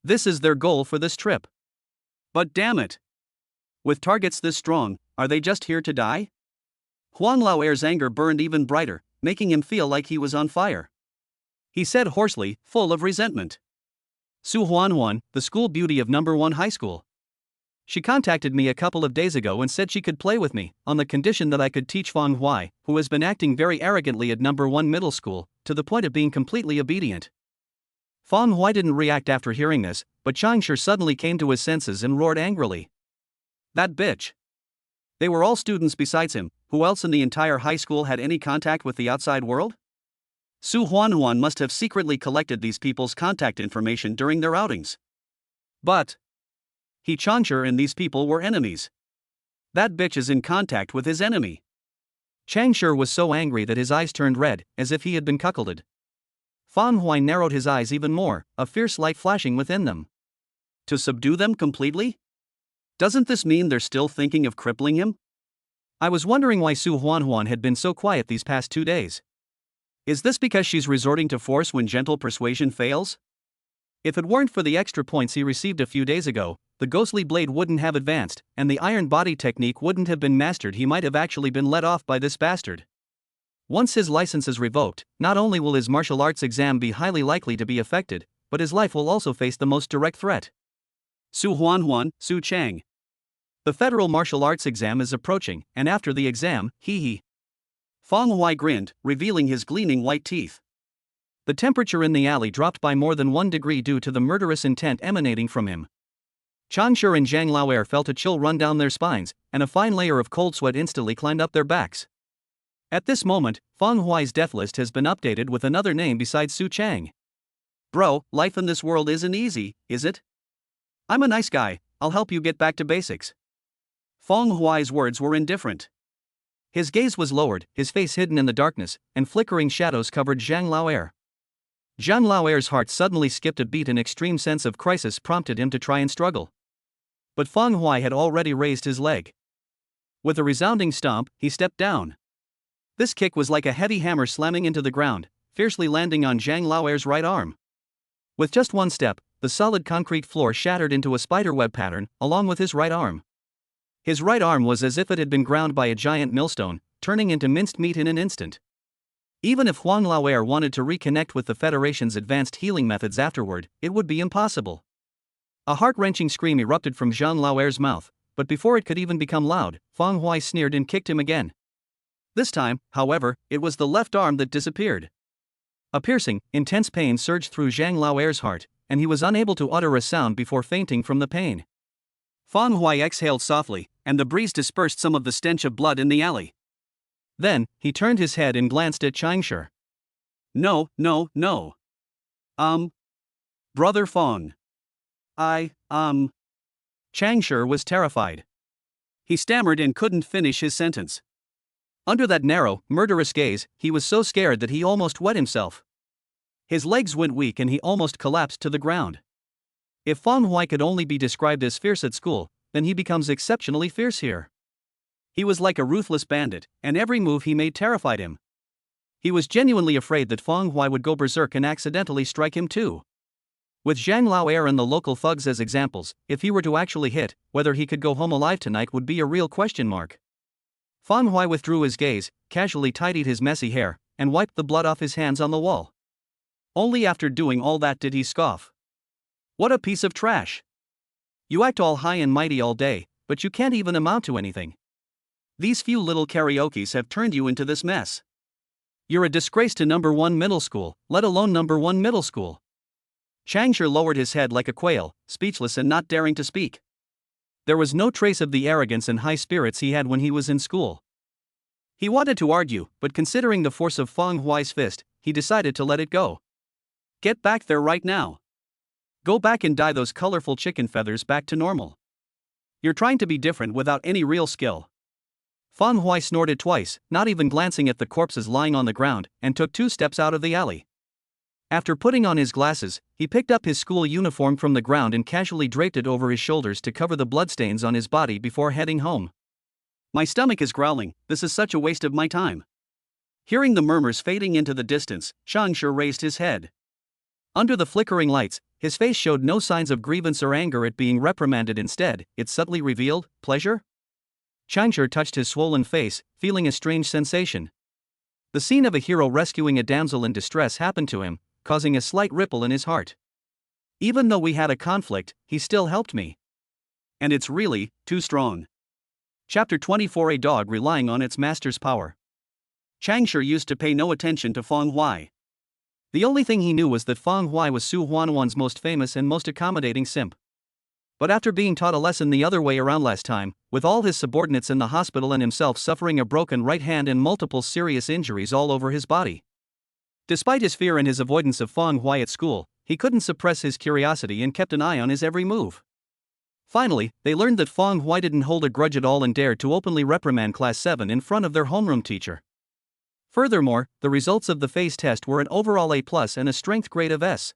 S1: This is their goal for this trip. But damn it! With targets this strong, are they just here to die? Huang Laoer's anger burned even brighter, making him feel like he was on fire. He said hoarsely, full of resentment. Su Huanhuan, the school beauty of number 1 high school. She contacted me a couple of days ago and said she could play with me, on the condition that I could teach Fang Huai, who has been acting very arrogantly at number 1 middle school, to the point of being completely obedient. Fang Huai didn't react after hearing this, but Changshi suddenly came to his senses and roared angrily. That bitch! They were all students besides him. Who else in the entire high school had any contact with the outside world? Su Huanhuan must have secretly collected these people's contact information during their outings. But he Changshi and these people were enemies. That bitch is in contact with his enemy. Changshi was so angry that his eyes turned red, as if he had been cuckolded. Fang Huai narrowed his eyes even more, a fierce light flashing within them. To subdue them completely? Doesn't this mean they're still thinking of crippling him? I was wondering why Su Huanhuan had been so quiet these past 2 days. Is this because she's resorting to force when gentle persuasion fails? If it weren't for the extra points he received a few days ago, the ghostly blade wouldn't have advanced, and the iron body technique wouldn't have been mastered. He might have actually been let off by this bastard. Once his license is revoked, not only will his martial arts exam be highly likely to be affected, but his life will also face the most direct threat. Su Huanhuan, Su Chang. The federal martial arts exam is approaching, and after the exam, hee. Fang Huai grinned, revealing his gleaming white teeth. The temperature in the alley dropped by more than 1 degree due to the murderous intent emanating from him. Changshi and Zhang Laoer felt a chill run down their spines, and a fine layer of cold sweat instantly climbed up their backs. At this moment, Fang Huai's death list has been updated with another name besides Su Chang. Bro, life in this world isn't easy, is it? I'm a nice guy, I'll help you get back to basics. Fang Huai's words were indifferent. His gaze was lowered, his face hidden in the darkness, and flickering shadows covered Zhang Laoer. Zhang Laoer's heart suddenly skipped a beat. An extreme sense of crisis prompted him to try and struggle. But Fang Huai had already raised his leg. With a resounding stomp, he stepped down. This kick was like a heavy hammer slamming into the ground, fiercely landing on Zhang Laoer's right arm. With just one step, the solid concrete floor shattered into a spiderweb pattern, along with his right arm. His right arm was as if it had been ground by a giant millstone, turning into minced meat in an instant. Even if Huang Laoer wanted to reconnect with the Federation's advanced healing methods afterward, it would be impossible. A heart-wrenching scream erupted from Zhang Laoer's mouth, but before it could even become loud, Fang Huai sneered and kicked him again. This time, however, it was the left arm that disappeared. A piercing, intense pain surged through Zhang Laoer's heart, and he was unable to utter a sound before fainting from the pain. Fang Huai exhaled softly, and the breeze dispersed some of the stench of blood in the alley. Then, he turned his head and glanced at Changshi. No. Brother Fang. Changshi was terrified. He stammered and couldn't finish his sentence. Under that narrow, murderous gaze, he was so scared that he almost wet himself. His legs went weak and he almost collapsed to the ground. If Fang Huai could only be described as fierce at school, then he becomes exceptionally fierce here. He was like a ruthless bandit, and every move he made terrified him. He was genuinely afraid that Fang Huai would go berserk and accidentally strike him too. With Zhang Laoer and the local thugs as examples, if he were to actually hit, whether he could go home alive tonight would be a real question mark. Fang Huai withdrew his gaze, casually tidied his messy hair, and wiped the blood off his hands on the wall. Only after doing all that did he scoff. What a piece of trash. You act all high and mighty all day, but you can't even amount to anything. These few little karaokes have turned you into this mess. You're a disgrace to number 1 middle school, let alone number 1 middle school. Changshi lowered his head like a quail, speechless and not daring to speak. There was no trace of the arrogance and high spirits he had when he was in school. He wanted to argue, but considering the force of Fang Huai's fist, he decided to let it go. Get back there right now. Go back and dye those colorful chicken feathers back to normal. You're trying to be different without any real skill. Fang Huai snorted twice, not even glancing at the corpses lying on the ground, and took 2 steps out of the alley. After putting on his glasses, he picked up his school uniform from the ground and casually draped it over his shoulders to cover the bloodstains on his body before heading home. My stomach is growling, this is such a waste of my time. Hearing the murmurs fading into the distance, Changshi raised his head. Under the flickering lights, his face showed no signs of grievance or anger at being reprimanded. Instead, it subtly revealed pleasure. Changshi touched his swollen face, feeling a strange sensation. The scene of a hero rescuing a damsel in distress happened to him, causing a slight ripple in his heart. Even though we had a conflict, he still helped me. And it's really too strong. Chapter 24: A dog relying on its master's power. Changshi used to pay no attention to Feng Hui. The only thing he knew was that Feng Hui was Su Huanwan's most famous and most accommodating simp. But after being taught a lesson the other way around last time, with all his subordinates in the hospital and himself suffering a broken right hand and multiple serious injuries all over his body. Despite his fear and his avoidance of Feng Hui at school, he couldn't suppress his curiosity and kept an eye on his every move. Finally, they learned that Feng Hui didn't hold a grudge at all and dared to openly reprimand Class 7 in front of their homeroom teacher. Furthermore, the results of the phase test were an overall A+ and a strength grade of S.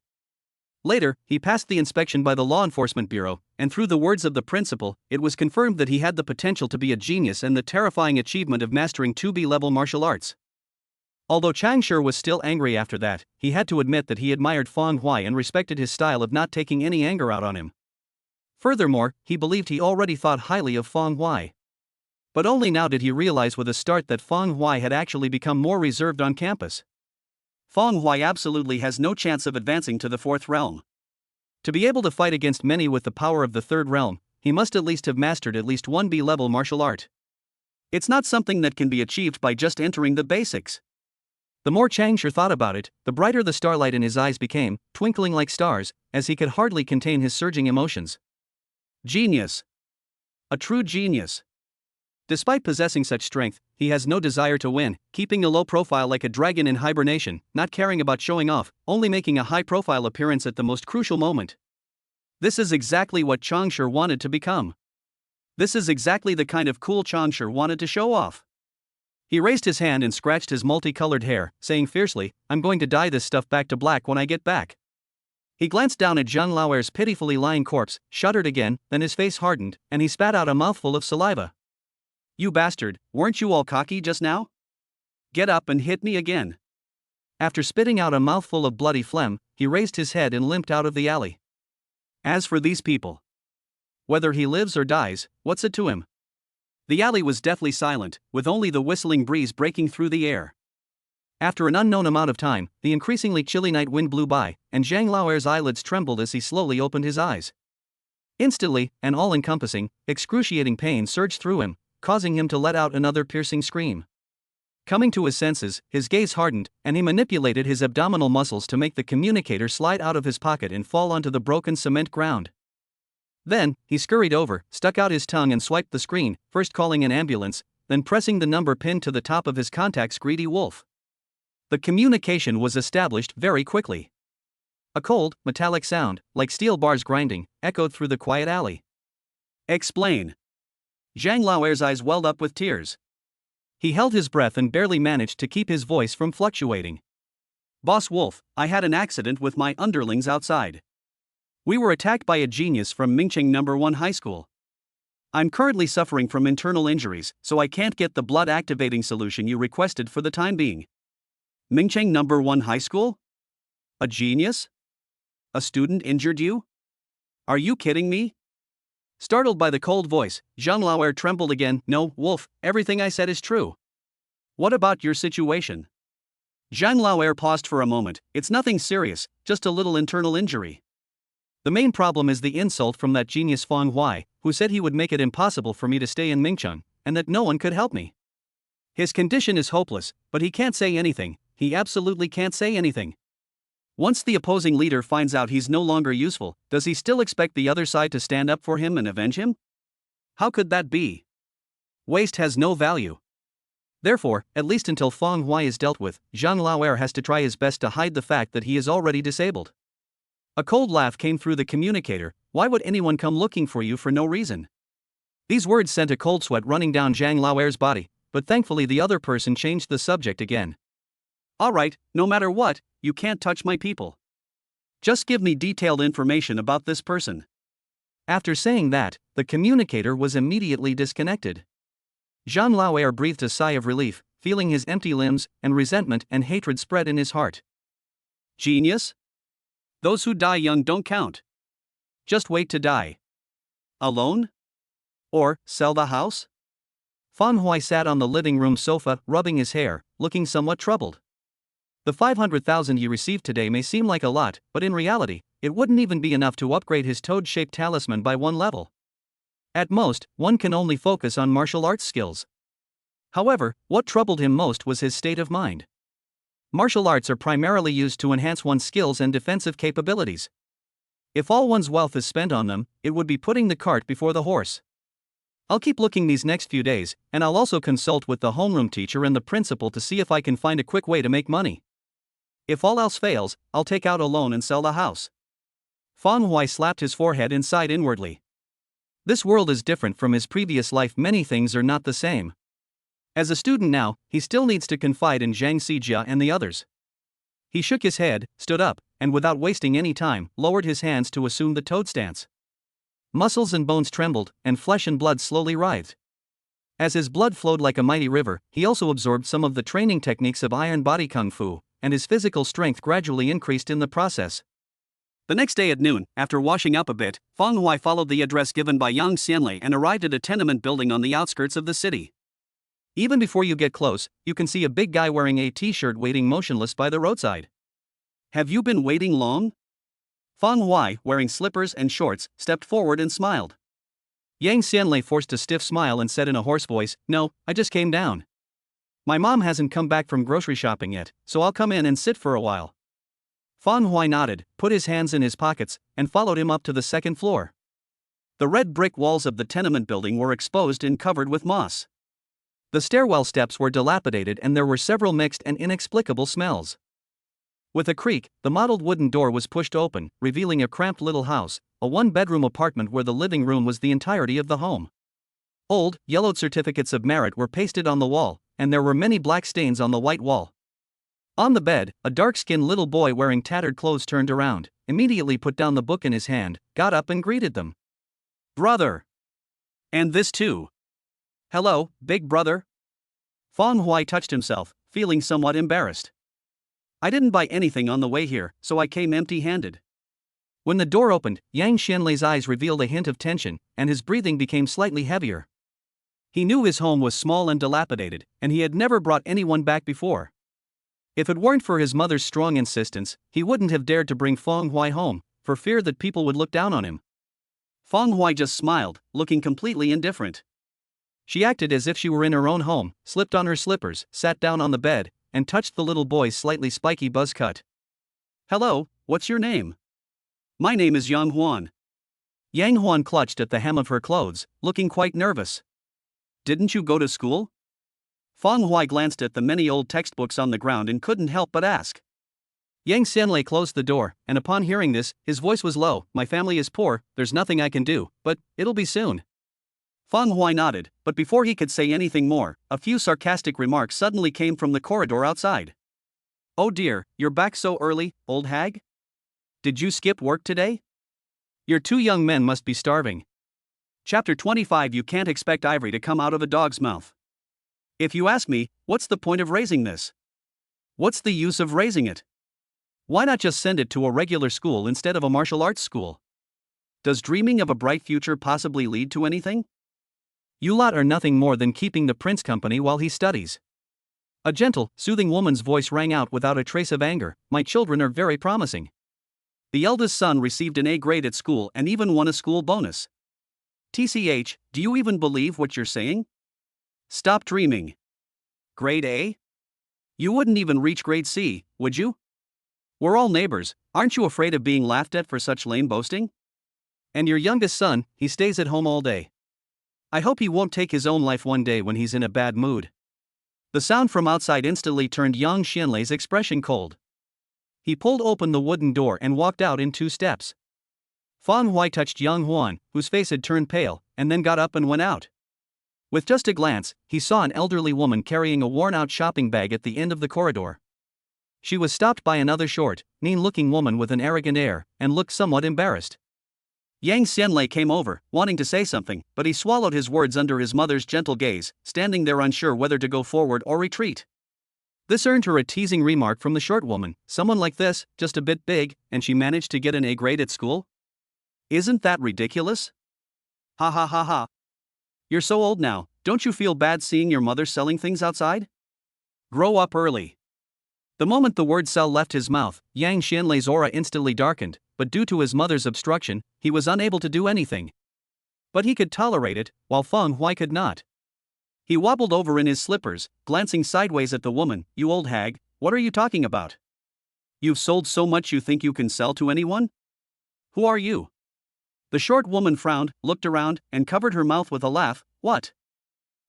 S1: Later, he passed the inspection by the Law Enforcement Bureau, and through the words of the principal, it was confirmed that he had the potential to be a genius and the terrifying achievement of mastering 2B-level martial arts. Although Changshi was still angry after that, he had to admit that he admired Feng Hui and respected his style of not taking any anger out on him. Furthermore, he believed he already thought highly of Feng Hui. But only now did he realize with a start that Feng Hui had actually become more reserved on campus. Feng Hui absolutely has no chance of advancing to the 4th realm. To be able to fight against many with the power of the 3rd realm, he must at least have mastered at least 1B-level martial art. It's not something that can be achieved by just entering the basics. The more Changshi thought about it, the brighter the starlight in his eyes became, twinkling like stars, as he could hardly contain his surging emotions. Genius. A true genius. Despite possessing such strength, he has no desire to win, keeping a low profile like a dragon in hibernation, not caring about showing off, only making a high-profile appearance at the most crucial moment. This is exactly what Changshi wanted to become. This is exactly the kind of cool Changshi wanted to show off. He raised his hand and scratched his multicolored hair, saying fiercely, "I'm going to dye this stuff back to black when I get back." He glanced down at Zhang Laoer's pitifully lying corpse, shuddered again, then his face hardened, and he spat out a mouthful of saliva. "You bastard, weren't you all cocky just now? Get up and hit me again." After spitting out a mouthful of bloody phlegm, he raised his head and limped out of the alley. As for these people, whether he lives or dies, what's it to him? The alley was deathly silent, with only the whistling breeze breaking through the air. After an unknown amount of time, the increasingly chilly night wind blew by, and Zhang Laoer's eyelids trembled as he slowly opened his eyes. Instantly, an all-encompassing, excruciating pain surged through him, causing him to let out another piercing scream. Coming to his senses, his gaze hardened, and he manipulated his abdominal muscles to make the communicator slide out of his pocket and fall onto the broken cement ground. Then, he scurried over, stuck out his tongue and swiped the screen, first calling an ambulance, then pressing the number pinned to the top of his contact's greedy wolf. The communication was established very quickly. A cold, metallic sound, like steel bars grinding, echoed through the quiet alley. "Explain." Zhang Laoer's eyes welled up with tears. He held his breath and barely managed to keep his voice from fluctuating. "Boss Wolf, I had an accident with my underlings outside. We were attacked by a genius from Mingcheng No. 1 High School. I'm currently suffering from internal injuries, so I can't get the blood-activating solution you requested for the time being." Mingcheng No. 1 High School? A genius? A student injured you? Are you kidding me? Startled by the cold voice, Zhang Laoer trembled again. "No, Wolf, everything I said is true. What about your situation?" Zhang Laoer paused for a moment. "It's nothing serious, just a little internal injury. The main problem is the insult from that genius Feng Hui, who said he would make it impossible for me to stay in Mingcheng, and that no one could help me. His condition is hopeless, but he can't say anything, he absolutely can't say anything. Once the opposing leader finds out he's no longer useful, does he still expect the other side to stand up for him and avenge him? How could that be? Waste has no value. Therefore, at least until Feng Hui is dealt with, Zhang Laoer has to try his best to hide the fact that he is already disabled." A cold laugh came through the communicator. "Why would anyone come looking for you for no reason?" These words sent a cold sweat running down Zhang Laoer's body, but thankfully the other person changed the subject again. "All right, no matter what, you can't touch my people. Just give me detailed information about this person." After saying that, the communicator was immediately disconnected. Zhang Laoer breathed a sigh of relief, feeling his empty limbs, and resentment and hatred spread in his heart. Genius? Those who die young don't count. Just wait to die. Alone? Or sell the house? Feng Hui sat on the living room sofa, rubbing his hair, looking somewhat troubled. The 500,000 you received today may seem like a lot, but in reality, it wouldn't even be enough to upgrade his toad-shaped talisman by one level. At most, one can only focus on martial arts skills. However, what troubled him most was his state of mind. Martial arts are primarily used to enhance one's skills and defensive capabilities. If all one's wealth is spent on them, it would be putting the cart before the horse. I'll keep looking these next few days, and I'll also consult with the homeroom teacher and the principal to see if I can find a quick way to make money. If all else fails, I'll take out a loan and sell the house. Fang Hui slapped his forehead and sighed inwardly. This world is different from his previous life. Many things are not the same. As a student now, he still needs to confide in Zhang Xijia and the others. He shook his head, stood up, and without wasting any time, lowered his hands to assume the toad stance. Muscles and bones trembled, and flesh and blood slowly writhed. As his blood flowed like a mighty river, he also absorbed some of the training techniques of Iron Body Kung Fu, and his physical strength gradually increased in the process. The next day at noon, after washing up a bit, Fang Hui followed the address given by Yang Xianlei and arrived at a tenement building on the outskirts of the city. Even before you get close, you can see a big guy wearing a t-shirt waiting motionless by the roadside. Have you been waiting long? Fang Hui, wearing slippers and shorts, stepped forward and smiled. Yang Xianlei forced a stiff smile and said in a hoarse voice, "No, I just came down. My mom hasn't come back from grocery shopping yet, so I'll come in and sit for a while." Fang Hui nodded, put his hands in his pockets, and followed him up to the second floor. The red brick walls of the tenement building were exposed and covered with moss. The stairwell steps were dilapidated and there were several mixed and inexplicable smells. With a creak, the mottled wooden door was pushed open, revealing a cramped little house, a one-bedroom apartment where the living room was the entirety of the home. Old, yellowed certificates of merit were pasted on the wall, and there were many black stains on the white wall. On the bed, a dark-skinned little boy wearing tattered clothes turned around, immediately put down the book in his hand, got up and greeted them. "Brother! And this too. Hello, big brother." Fang Hui touched himself, feeling somewhat embarrassed. "I didn't buy anything on the way here, so I came empty-handed." When the door opened, Yang Xianlei's eyes revealed a hint of tension, and his breathing became slightly heavier. He knew his home was small and dilapidated, and he had never brought anyone back before. If it weren't for his mother's strong insistence, he wouldn't have dared to bring Fang Hui home, for fear that people would look down on him. Fang Hui just smiled, looking completely indifferent. She acted as if she were in her own home, slipped on her slippers, sat down on the bed, and touched the little boy's slightly spiky buzz cut. "Hello, what's your name?" "My name is Yang Huan." Yang Huan clutched at the hem of her clothes, looking quite nervous. "Didn't you go to school?" Fang Hui glanced at the many old textbooks on the ground and couldn't help but ask. Yang Xianlei closed the door, and upon hearing this, his voice was low. "My family is poor, there's nothing I can do, but it'll be soon." Fang Hui nodded, but before he could say anything more, a few sarcastic remarks suddenly came from the corridor outside. "Oh dear, you're back so early, old hag? Did you skip work today? Your two young men must be starving." Chapter 25. You can't expect ivory to come out of a dog's mouth. If you ask me, what's the point of raising this? What's the use of raising it? Why not just send it to a regular school instead of a martial arts school? Does dreaming of a bright future possibly lead to anything? You lot are nothing more than keeping the prince company while he studies. A gentle, soothing woman's voice rang out without a trace of anger. "My children are very promising. The eldest son received an A grade at school and even won a school bonus. TCH, do you even believe what you're saying? Stop dreaming. Grade A? You wouldn't even reach grade C, would you? We're all neighbors, aren't you afraid of being laughed at for such lame boasting? And your youngest son, he stays at home all day. I hope he won't take his own life one day when he's in a bad mood." The sound from outside instantly turned Yang Xianlei's expression cold. He pulled open the wooden door and walked out in 2 steps. Fang Hui touched Yang Huan, whose face had turned pale, and then got up and went out. With just a glance, he saw an elderly woman carrying a worn-out shopping bag at the end of the corridor. She was stopped by another short, mean-looking woman with an arrogant air, and looked somewhat embarrassed. Yang Xianlei came over, wanting to say something, but he swallowed his words under his mother's gentle gaze, standing there unsure whether to go forward or retreat. This earned her a teasing remark from the short woman. "Someone like this, just a bit big, and she managed to get an A grade at school? Isn't that ridiculous? Ha ha ha ha. You're so old now, don't you feel bad seeing your mother selling things outside? Grow up early." The moment the word sell left his mouth, Yang Xianlei's aura instantly darkened, but due to his mother's obstruction, he was unable to do anything. But he could tolerate it, while Feng Huai could not. He wobbled over in his slippers, glancing sideways at the woman. You old hag, what are you talking about? You've sold so much you think you can sell to anyone? Who are you? The short woman frowned, looked around, and covered her mouth with a laugh. What?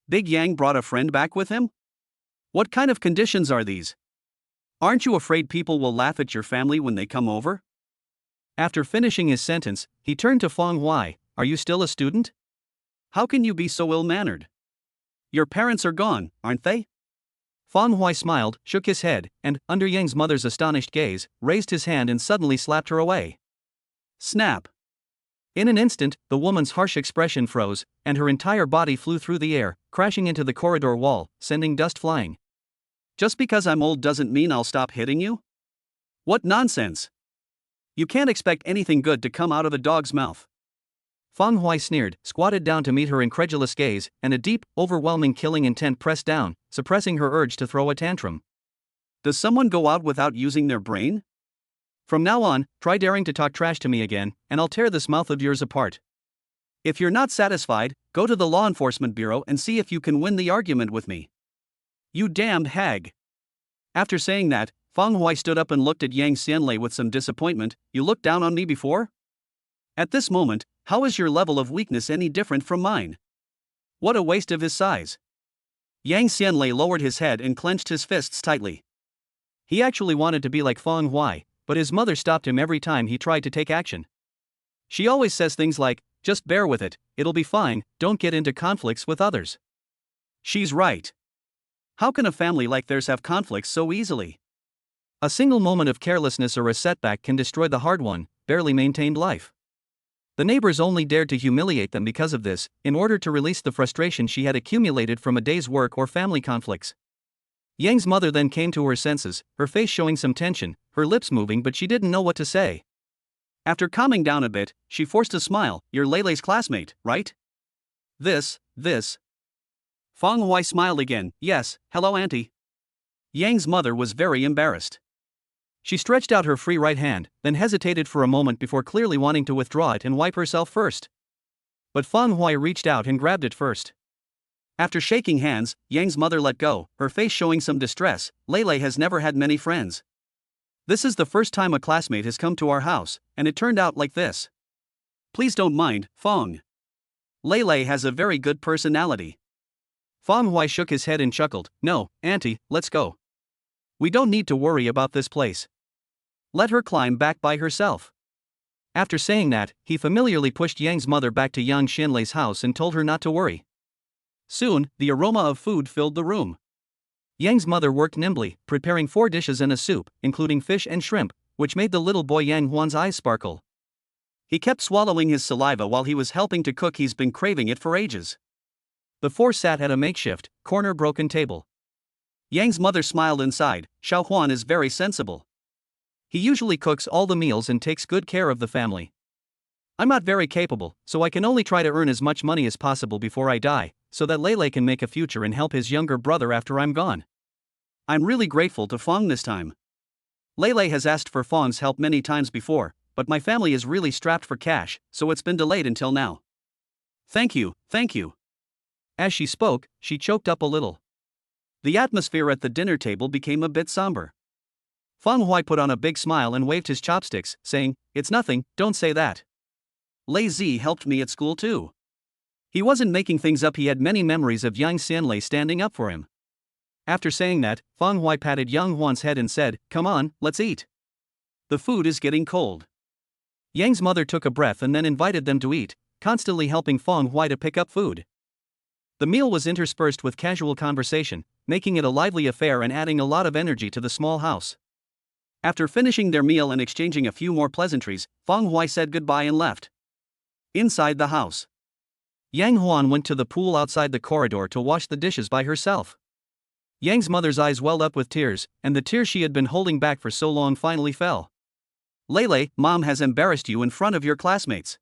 S1: Big Yang brought a friend back with him? What kind of conditions are these? Aren't you afraid people will laugh at your family when they come over? After finishing his sentence, he turned to Feng Huai. Are you still a student? How can you be so ill-mannered? Your parents are gone, aren't they? Feng Huai smiled, shook his head, and, under Yang's mother's astonished gaze, raised his hand and suddenly slapped her away. Snap! In an instant, the woman's harsh expression froze, and her entire body flew through the air, crashing into the corridor wall, sending dust flying. Just because I'm old doesn't mean I'll stop hitting you? What nonsense! You can't expect anything good to come out of a dog's mouth. Feng Huai sneered, squatted down to meet her incredulous gaze, and a deep, overwhelming killing intent pressed down, suppressing her urge to throw a tantrum. Does someone go out without using their brain? From now on, try daring to talk trash to me again, and I'll tear this mouth of yours apart. If you're not satisfied, go to the law enforcement bureau and see if you can win the argument with me. You damned hag. After saying that, Feng Huai stood up and looked at Yang Xianlei with some disappointment. You looked down on me before? At this moment, how is your level of weakness any different from mine? What a waste of his size. Yang Xianlei lowered his head and clenched his fists tightly. He actually wanted to be like Feng Huai, but his mother stopped him every time he tried to take action. She always says things like, just bear with it, it'll be fine, don't get into conflicts with others. She's right. How can a family like theirs have conflicts so easily? A single moment of carelessness or a setback can destroy the hard-won, barely maintained life. The neighbors only dared to humiliate them because of this, in order to release the frustration she had accumulated from a day's work or family conflicts. Yang's mother then came to her senses, her face showing some tension, her lips moving, but she didn't know what to say. After calming down a bit, she forced a smile. You're Leilei's classmate, right? This. Feng Huai smiled again. Yes, hello auntie. Yang's mother was very embarrassed. She stretched out her free right hand, then hesitated for a moment before clearly wanting to withdraw it and wipe herself first. But Feng Huai reached out and grabbed it first. After shaking hands, Yang's mother let go, her face showing some distress. Leilei has never had many friends. This is the first time a classmate has come to our house, and it turned out like this. Please don't mind, Feng. Leilei has a very good personality. Feng Huai shook his head and chuckled. No, auntie, let's go. We don't need to worry about this place. Let her climb back by herself. After saying that, he familiarly pushed Yang's mother back to Yang Xianlei's house and told her not to worry. Soon, the aroma of food filled the room. Yang's mother worked nimbly, preparing 4 dishes and a soup, including fish and shrimp, which made the little boy Yang Huan's eyes sparkle. He kept swallowing his saliva while he was helping to cook. He's been craving it for ages. The 4 sat at a makeshift, corner-broken table. Yang's mother smiled and sighed. Xiao Huan is very sensible. He usually cooks all the meals and takes good care of the family. I'm not very capable, so I can only try to earn as much money as possible before I die, so that Leilei can make a future and help his younger brother after I'm gone. I'm really grateful to Feng this time. Leilei has asked for Feng's help many times before, but my family is really strapped for cash, so it's been delayed until now. Thank you. As she spoke, she choked up a little. The atmosphere at the dinner table became a bit somber. Feng Huai put on a big smile and waved his chopsticks, saying, It's nothing, don't say that. Lei Zi helped me at school too. He wasn't making things up, he had many memories of Yang Xianlei standing up for him. After saying that, Feng Huai patted Yang Huan's head and said, Come on, let's eat. The food is getting cold. Yang's mother took a breath and then invited them to eat, constantly helping Feng Huai to pick up food. The meal was interspersed with casual conversation, making it a lively affair and adding a lot of energy to the small house. After finishing their meal and exchanging a few more pleasantries, Feng Huai said goodbye and left. Inside the house, Yang Huan went to the pool outside the corridor to wash the dishes by herself. Yang's mother's eyes welled up with tears, and the tears she had been holding back for so long finally fell. Leilei, Mom has embarrassed you in front of your classmates.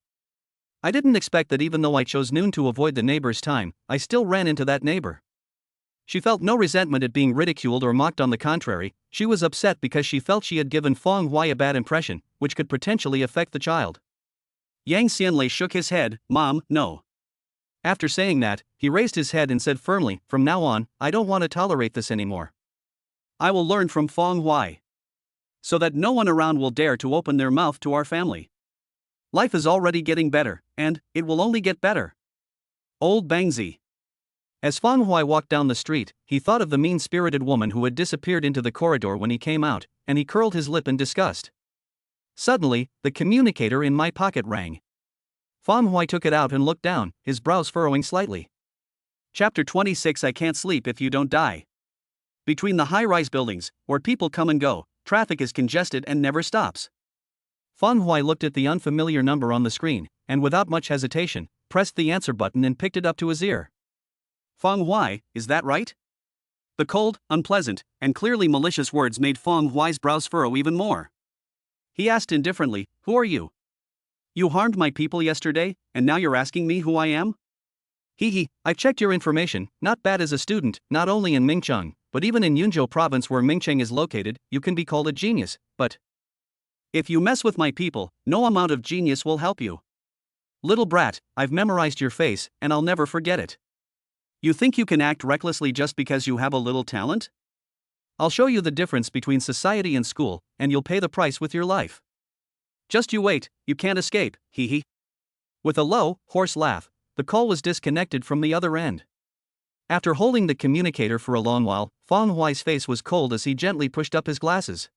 S1: I didn't expect that even though I chose noon to avoid the neighbor's time, I still ran into that neighbor. She felt no resentment at being ridiculed or mocked. On the contrary, she was upset because she felt she had given Feng Hui a bad impression, which could potentially affect the child. Yang Xianlei shook his head. Mom, no. After saying that, he raised his head and said firmly, from now on, I don't want to tolerate this anymore. I will learn from Feng Hui, so that no one around will dare to open their mouth to our family. Life is already getting better, and it will only get better. Old Bangzi. As Feng Hui walked down the street, he thought of the mean-spirited woman who had disappeared into the corridor when he came out, and he curled his lip in disgust. Suddenly, the communicator in my pocket rang. Feng Hui took it out and looked down, his brows furrowing slightly. Chapter 26. I can't sleep if you don't die. Between the high-rise buildings, where people come and go, traffic is congested and never stops. Feng Hui looked at the unfamiliar number on the screen, and without much hesitation, pressed the answer button and picked it up to his ear. Feng Hui, is that right? The cold, unpleasant, and clearly malicious words made Feng Hui's brows furrow even more. He asked indifferently, who are you? You harmed my people yesterday, and now you're asking me who I am? I've checked your information. Not bad as a student, not only in Mingcheng, but even in Yunzhou province where Mingcheng is located. You can be called a genius, but if you mess with my people, no amount of genius will help you. Little brat, I've memorized your face, and I'll never forget it. You think you can act recklessly just because you have a little talent? I'll show you the difference between society and school, and you'll pay the price with your life. Just you wait, you can't escape, With a low, hoarse laugh, the call was disconnected from the other end. After holding the communicator for a long while, Feng Hui's face was cold as he gently pushed up his glasses.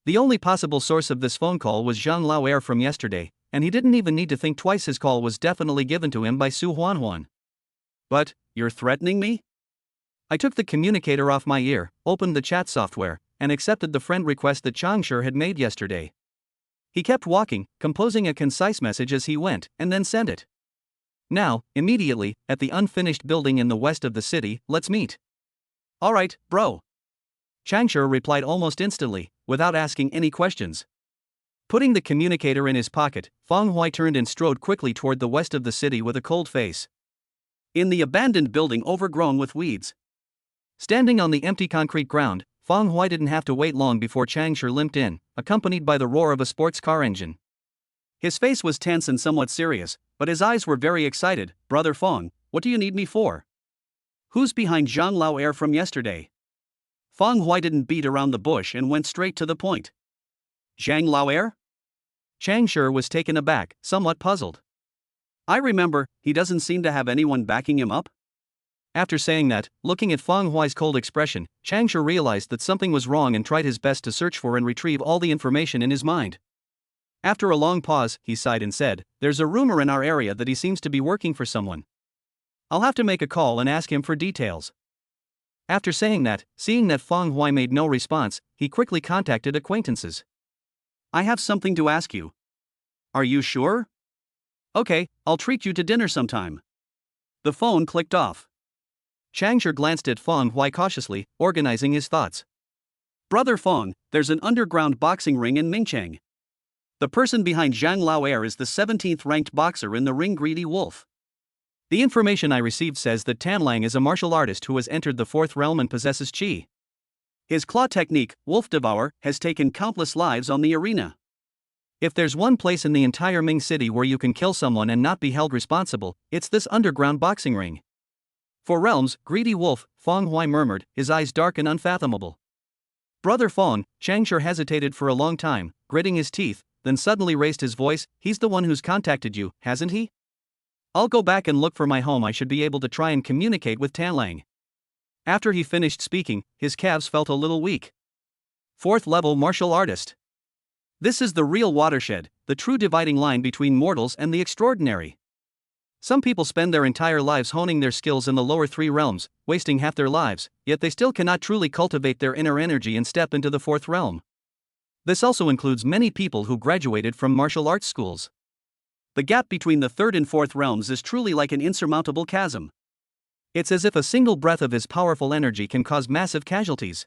S1: The only possible source of this phone call was Zhang Laoer from yesterday, and he didn't even need to think twice. His call was definitely given to him by Su Huanhuan. But, you're threatening me? I took the communicator off my ear, opened the chat software, and accepted the friend request that Changshi had made yesterday. He kept walking, composing a concise message as he went, and then sent it. Now, immediately, at the unfinished building in the west of the city, let's meet. Alright, bro. Changshi replied almost instantly, without asking any questions. Putting the communicator in his pocket, Feng Hui turned and strode quickly toward the west of the city with a cold face. In the abandoned building overgrown with weeds. Standing on the empty concrete ground, Feng Hui didn't have to wait long before Changshi limped in, accompanied by the roar of a sports car engine. His face was tense and somewhat serious, but his eyes were very excited. Brother Feng, what do you need me for? Who's behind Zhang Laoer from yesterday? Feng Hui didn't beat around the bush and went straight to the point. Zhang Laoer? Changshi was taken aback, somewhat puzzled. I remember, he doesn't seem to have anyone backing him up. After saying that, looking at Feng Hui's cold expression, Changshi realized that something was wrong and tried his best to search for and retrieve all the information in his mind. After a long pause, he sighed and said, there's a rumor in our area that he seems to be working for someone. I'll have to make a call and ask him for details. After saying that, seeing that Feng Hui made no response, he quickly contacted acquaintances. I have something to ask you. Are you sure? Okay, I'll treat you to dinner sometime. The phone clicked off. Changshi glanced at Feng Hui cautiously, organizing his thoughts. Brother Feng, there's an underground boxing ring in Mingcheng. The person behind Zhang Laoer is the 17th ranked boxer in the ring, Greedy Wolf. The information I received says that Tanlang is a martial artist who has entered the 4th realm and possesses qi. His claw technique, Wolf Devour, has taken countless lives on the arena. If there's one place in the entire Ming city where you can kill someone and not be held responsible, it's this underground boxing ring. 4 realms, Greedy Wolf, Feng Hui murmured, his eyes dark and unfathomable. Brother Feng, Changshi hesitated for a long time, gritting his teeth, then suddenly raised his voice. He's the one who's contacted you, hasn't he? I'll go back and look for my home. I should be able to try and communicate with Tanlang. After he finished speaking, his calves felt a little weak. 4th level martial artist. This is the real watershed, the true dividing line between mortals and the extraordinary. Some people spend their entire lives honing their skills in the lower 3 realms, wasting half their lives, yet they still cannot truly cultivate their inner energy and step into the 4th realm. This also includes many people who graduated from martial arts schools. The gap between the 3rd and 4th realms is truly like an insurmountable chasm. It's as if a single breath of his powerful energy can cause massive casualties.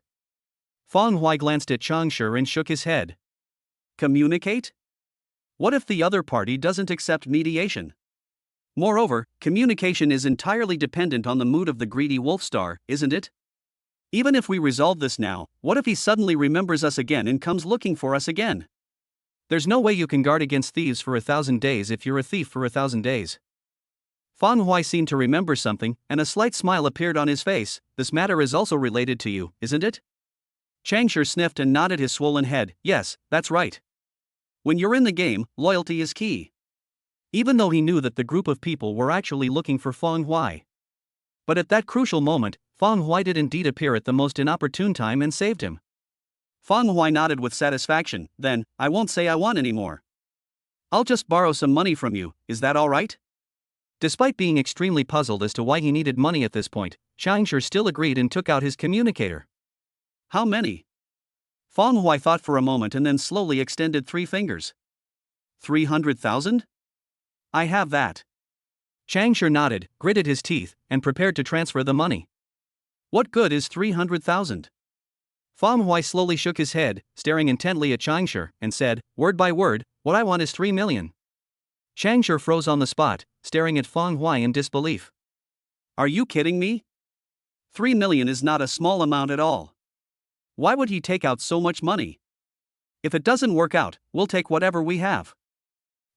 S1: Feng Hui glanced at Changshi and shook his head. Communicate? What if the other party doesn't accept mediation? Moreover, communication is entirely dependent on the mood of the greedy wolf star, isn't it? Even if we resolve this now, what if he suddenly remembers us again and comes looking for us again? There's no way you can guard against thieves for 1,000 days if you're a thief for 1,000 days. Fang Hui seemed to remember something, and a slight smile appeared on his face. This matter is also related to you, isn't it? Changshi sniffed and nodded his swollen head. Yes, that's right. When you're in the game, loyalty is key. Even though he knew that the group of people were actually looking for Fang Hui. But at that crucial moment, Fang Hui did indeed appear at the most inopportune time and saved him. Fang Hui nodded with satisfaction. Then, I won't say I want any more. I'll just borrow some money from you, is that alright? Despite being extremely puzzled as to why he needed money at this point, Changshi still agreed and took out his communicator. How many? Fang Hui thought for a moment and then slowly extended 3 fingers. 300,000? I have that. Changshi nodded, gritted his teeth, and prepared to transfer the money. What good is 300,000? Fang Hui slowly shook his head, staring intently at Changshi, and said, word by word, what I want is 3 million. Changshi froze on the spot, staring at Fang Hui in disbelief. Are you kidding me? 3 million is not a small amount at all. Why would he take out so much money? If it doesn't work out, we'll take whatever we have.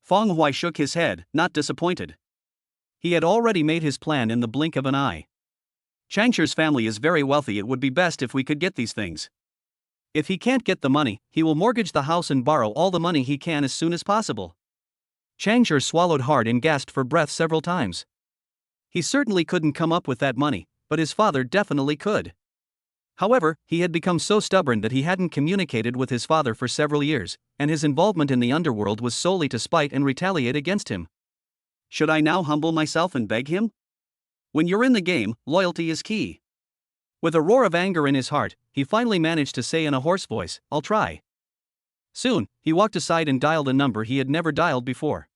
S1: Fang Hui shook his head, not disappointed. He had already made his plan in the blink of an eye. Changshi's family is very wealthy. It would be best if we could get these things. If he can't get the money, he will mortgage the house and borrow all the money he can as soon as possible. Changshi swallowed hard and gasped for breath several times. He certainly couldn't come up with that money, but his father definitely could. However, he had become so stubborn that he hadn't communicated with his father for several years, and his involvement in the underworld was solely to spite and retaliate against him. Should I now humble myself and beg him? When you're in the game, loyalty is key. With a roar of anger in his heart, he finally managed to say in a hoarse voice, I'll try. Soon, he walked aside and dialed a number he had never dialed before.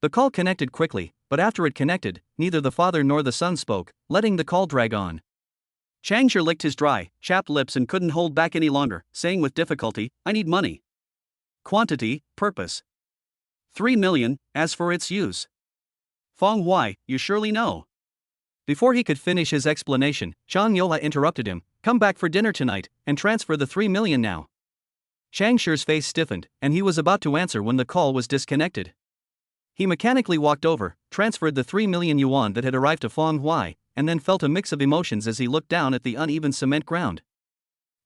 S1: The call connected quickly, but after it connected, neither the father nor the son spoke, letting the call drag on. Changshi licked his dry, chapped lips and couldn't hold back any longer, saying with difficulty, I need money. Quantity, purpose. 3 million, as for its use. Fang Hui, you surely know. Before he could finish his explanation, Chang Yola interrupted him, come back for dinner tonight, and transfer the 3 million now. Changshi's face stiffened, and he was about to answer when the call was disconnected. He mechanically walked over, transferred the 3 million yuan that had arrived to Fang Hui, and then felt a mix of emotions as he looked down at the uneven cement ground.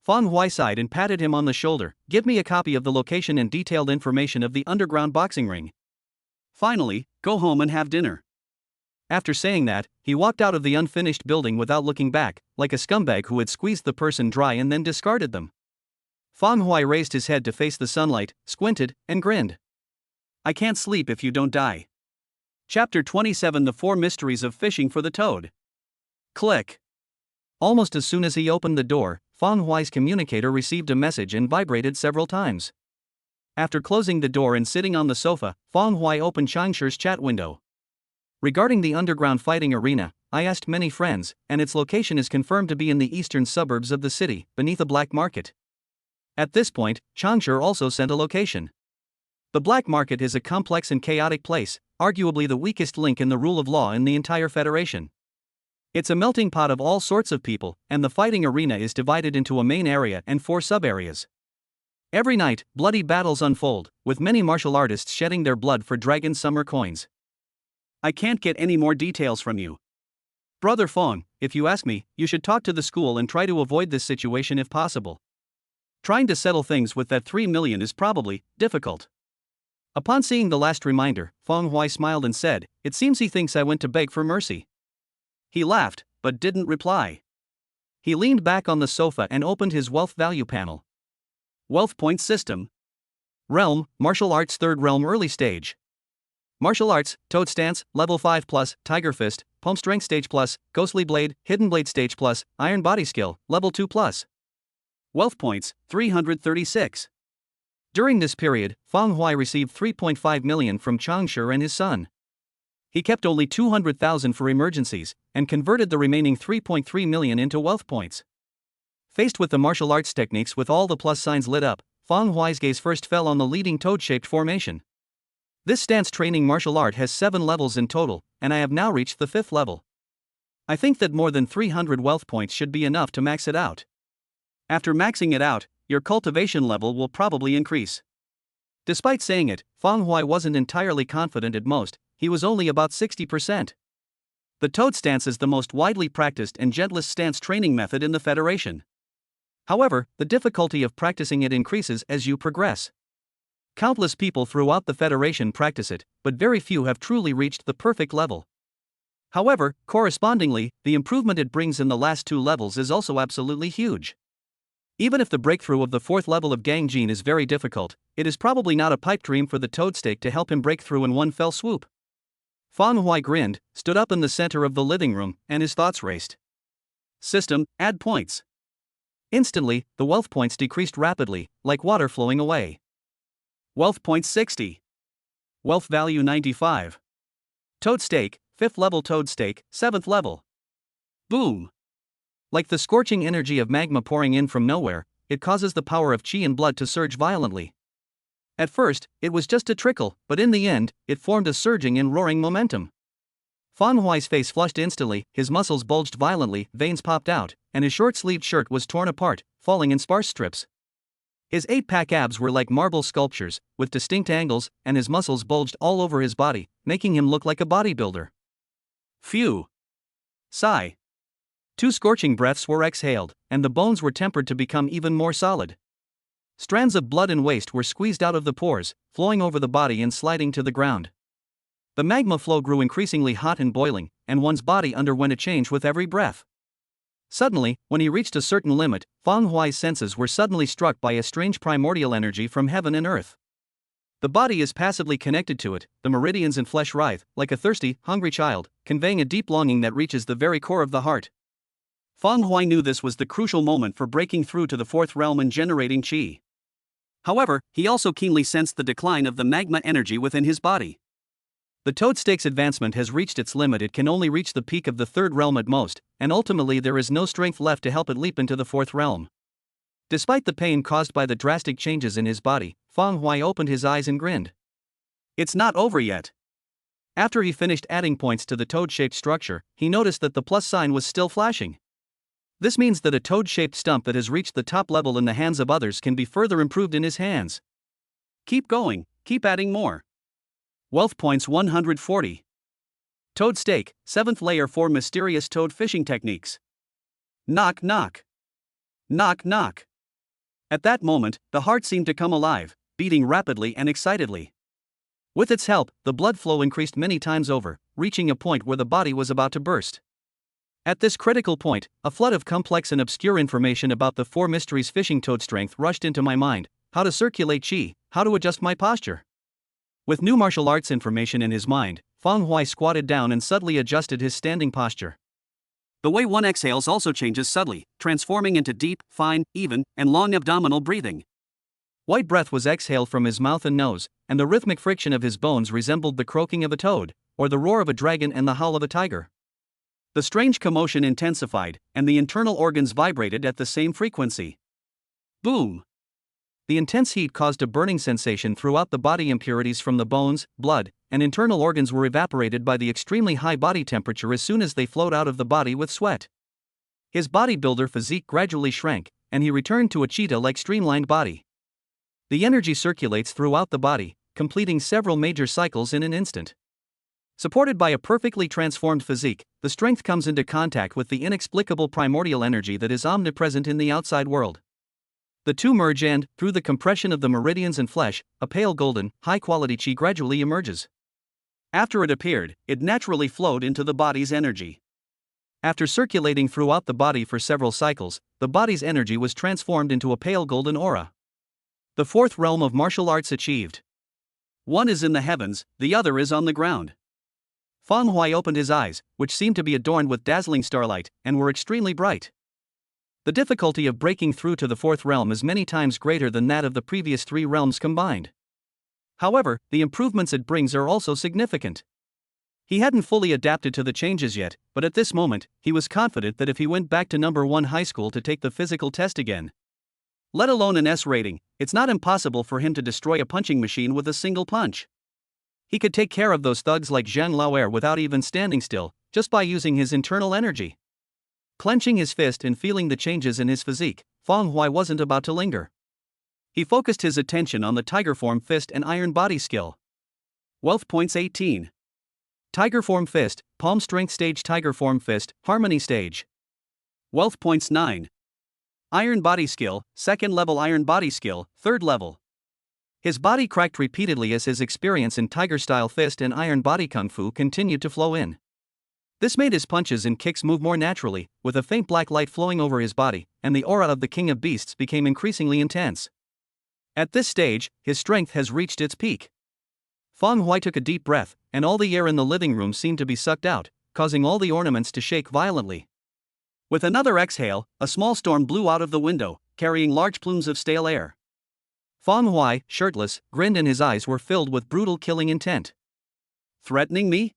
S1: Fang Hui sighed and patted him on the shoulder, give me a copy of the location and detailed information of the underground boxing ring. Finally, go home and have dinner. After saying that, he walked out of the unfinished building without looking back, like a scumbag who had squeezed the person dry and then discarded them. Fang Hui raised his head to face the sunlight, squinted, and grinned. I can't sleep if you don't die. Chapter 27 The 4 Mysteries of Fishing for the Toad. Click. Almost as soon as he opened the door, Fang Hui's communicator received a message and vibrated several times. After closing the door and sitting on the sofa, Fang Hui opened Changshi's chat window. Regarding the underground fighting arena, I asked many friends, and its location is confirmed to be in the eastern suburbs of the city, beneath a black market. At this point, Changshi also sent a location. The black market is a complex and chaotic place, arguably the weakest link in the rule of law in the entire Federation. It's a melting pot of all sorts of people, and the fighting arena is divided into a main area and 4 sub-areas. Every night, bloody battles unfold, with many martial artists shedding their blood for dragon summer coins. I can't get any more details from you. Brother Fang, if you ask me, you should talk to the school and try to avoid this situation if possible. Trying to settle things with that 3 million is probably difficult. Upon seeing the last reminder, Fang Hui smiled and said, it seems he thinks I went to beg for mercy. He laughed, but didn't reply. He leaned back on the sofa and opened his wealth value panel. Wealth point system. Realm, Martial Arts 3rd Realm Early Stage. Martial Arts, Toad Stance, Level 5+, Tiger Fist, Palm Strength Stage+, Ghostly Blade, Hidden Blade Stage+, Iron Body Skill, Level 2+. Wealth points, 336. During this period, Fang Hui received 3.5 million from Changshi and his son. He kept only 200,000 for emergencies, and converted the remaining 3.3 million into wealth points. Faced with the martial arts techniques with all the plus signs lit up, Fang Hui's gaze first fell on the leading toad-shaped formation. This stance training martial art has 7 levels in total, and I have now reached the 5th level. I think that more than 300 wealth points should be enough to max it out. After maxing it out, your cultivation level will probably increase. Despite saying it, Fang Huai wasn't entirely confident at most, he was only about 60%. The toad stance is the most widely practiced and gentlest stance training method in the Federation. However, the difficulty of practicing it increases as you progress. Countless people throughout the Federation practice it, but very few have truly reached the perfect level. However, correspondingly, the improvement it brings in the last 2 levels is also absolutely huge. Even if the breakthrough of the 4th level of Gangjin is very difficult, it is probably not a pipe dream for the toad stake to help him break through in one fell swoop. Fang Huai grinned, stood up in the center of the living room, and his thoughts raced. System, add points. Instantly, the wealth points decreased rapidly, like water flowing away. Wealth points 60. Wealth value 95. Toad stake, 5th level toad stake, 7th level. Boom! Like the scorching energy of magma pouring in from nowhere, it causes the power of qi and blood to surge violently. At first, it was just a trickle, but in the end, it formed a surging and roaring momentum. Fang Huai's face flushed instantly, his muscles bulged violently, veins popped out, and his short-sleeved shirt was torn apart, falling in sparse strips. His 8-pack abs were like marble sculptures, with distinct angles, and his muscles bulged all over his body, making him look like a bodybuilder. Phew! Sigh. 2 scorching breaths were exhaled, and the bones were tempered to become even more solid. Strands of blood and waste were squeezed out of the pores, flowing over the body and sliding to the ground. The magma flow grew increasingly hot and boiling, and one's body underwent a change with every breath. Suddenly, when he reached a certain limit, Fang Huai's senses were suddenly struck by a strange primordial energy from heaven and earth. The body is passively connected to it, the meridians and flesh writhe, like a thirsty, hungry child, conveying a deep longing that reaches the very core of the heart. Fang Huai knew this was the crucial moment for breaking through to the 4th realm and generating qi. However, he also keenly sensed the decline of the magma energy within his body. The toad stake's advancement has reached its limit. It can only reach the peak of the 3rd realm at most, and ultimately there is no strength left to help it leap into the 4th realm. Despite the pain caused by the drastic changes in his body, Fang Huai opened his eyes and grinned. It's not over yet. After he finished adding points to the toad-shaped structure, he noticed that the plus sign was still flashing. This means that a toad-shaped stump that has reached the top level in the hands of others can be further improved in his hands. Keep going, keep adding more. Wealth points 140. Toad stake, 7th layer for mysterious toad fishing techniques. Knock knock. Knock knock. At that moment, the heart seemed to come alive, beating rapidly and excitedly. With its help, the blood flow increased many times over, reaching a point where the body was about to burst. At this critical point, a flood of complex and obscure information about the 4 mysteries fishing toad strength rushed into my mind: how to circulate qi, how to adjust my posture. With new martial arts information in his mind, Fang Huai squatted down and subtly adjusted his standing posture. The way one exhales also changes subtly, transforming into deep, fine, even, and long abdominal breathing. White breath was exhaled from his mouth and nose, and the rhythmic friction of his bones resembled the croaking of a toad, or the roar of a dragon and the howl of a tiger. The strange commotion intensified, and the internal organs vibrated at the same frequency. Boom! The intense heat caused a burning sensation throughout the body. Impurities from the bones, blood, and internal organs were evaporated by the extremely high body temperature as soon as they flowed out of the body with sweat. His bodybuilder physique gradually shrank, and he returned to a cheetah-like streamlined body. The energy circulates throughout the body, completing several major cycles in an instant. Supported by a perfectly transformed physique, the strength comes into contact with the inexplicable primordial energy that is omnipresent in the outside world. The two merge and, through the compression of the meridians and flesh, a pale golden, high-quality qi gradually emerges. After it appeared, it naturally flowed into the body's energy. After circulating throughout the body for several cycles, the body's energy was transformed into a pale golden aura. The 4th realm of martial arts achieved. One is in the heavens, the other is on the ground. Fang Huai opened his eyes, which seemed to be adorned with dazzling starlight, and were extremely bright. The difficulty of breaking through to the 4th realm is many times greater than that of the previous 3 realms combined. However, the improvements it brings are also significant. He hadn't fully adapted to the changes yet, but at this moment, he was confident that if he went back to number 1 high school to take the physical test again, let alone an S rating, it's not impossible for him to destroy a punching machine with a single punch. He could take care of those thugs like Zhang Laoer without even standing still, just by using his internal energy. Clenching his fist and feeling the changes in his physique, Feng Huai wasn't about to linger. He focused his attention on the Tiger Form Fist and Iron Body skill. Wealth points 18. Tiger Form Fist, Palm Strength Stage. Tiger Form Fist, Harmony Stage. Wealth points 9. Iron Body skill, 2nd level. Iron Body skill, 3rd level. His body cracked repeatedly as his experience in Tiger-style fist and Iron Body Kung Fu continued to flow in. This made his punches and kicks move more naturally, with a faint black light flowing over his body, and the aura of the King of Beasts became increasingly intense. At this stage, his strength has reached its peak. Feng Huai took a deep breath, and all the air in the living room seemed to be sucked out, causing all the ornaments to shake violently. With another exhale, a small storm blew out of the window, carrying large plumes of stale air. Feng Huai, shirtless, grinned and his eyes were filled with brutal killing intent. Threatening me?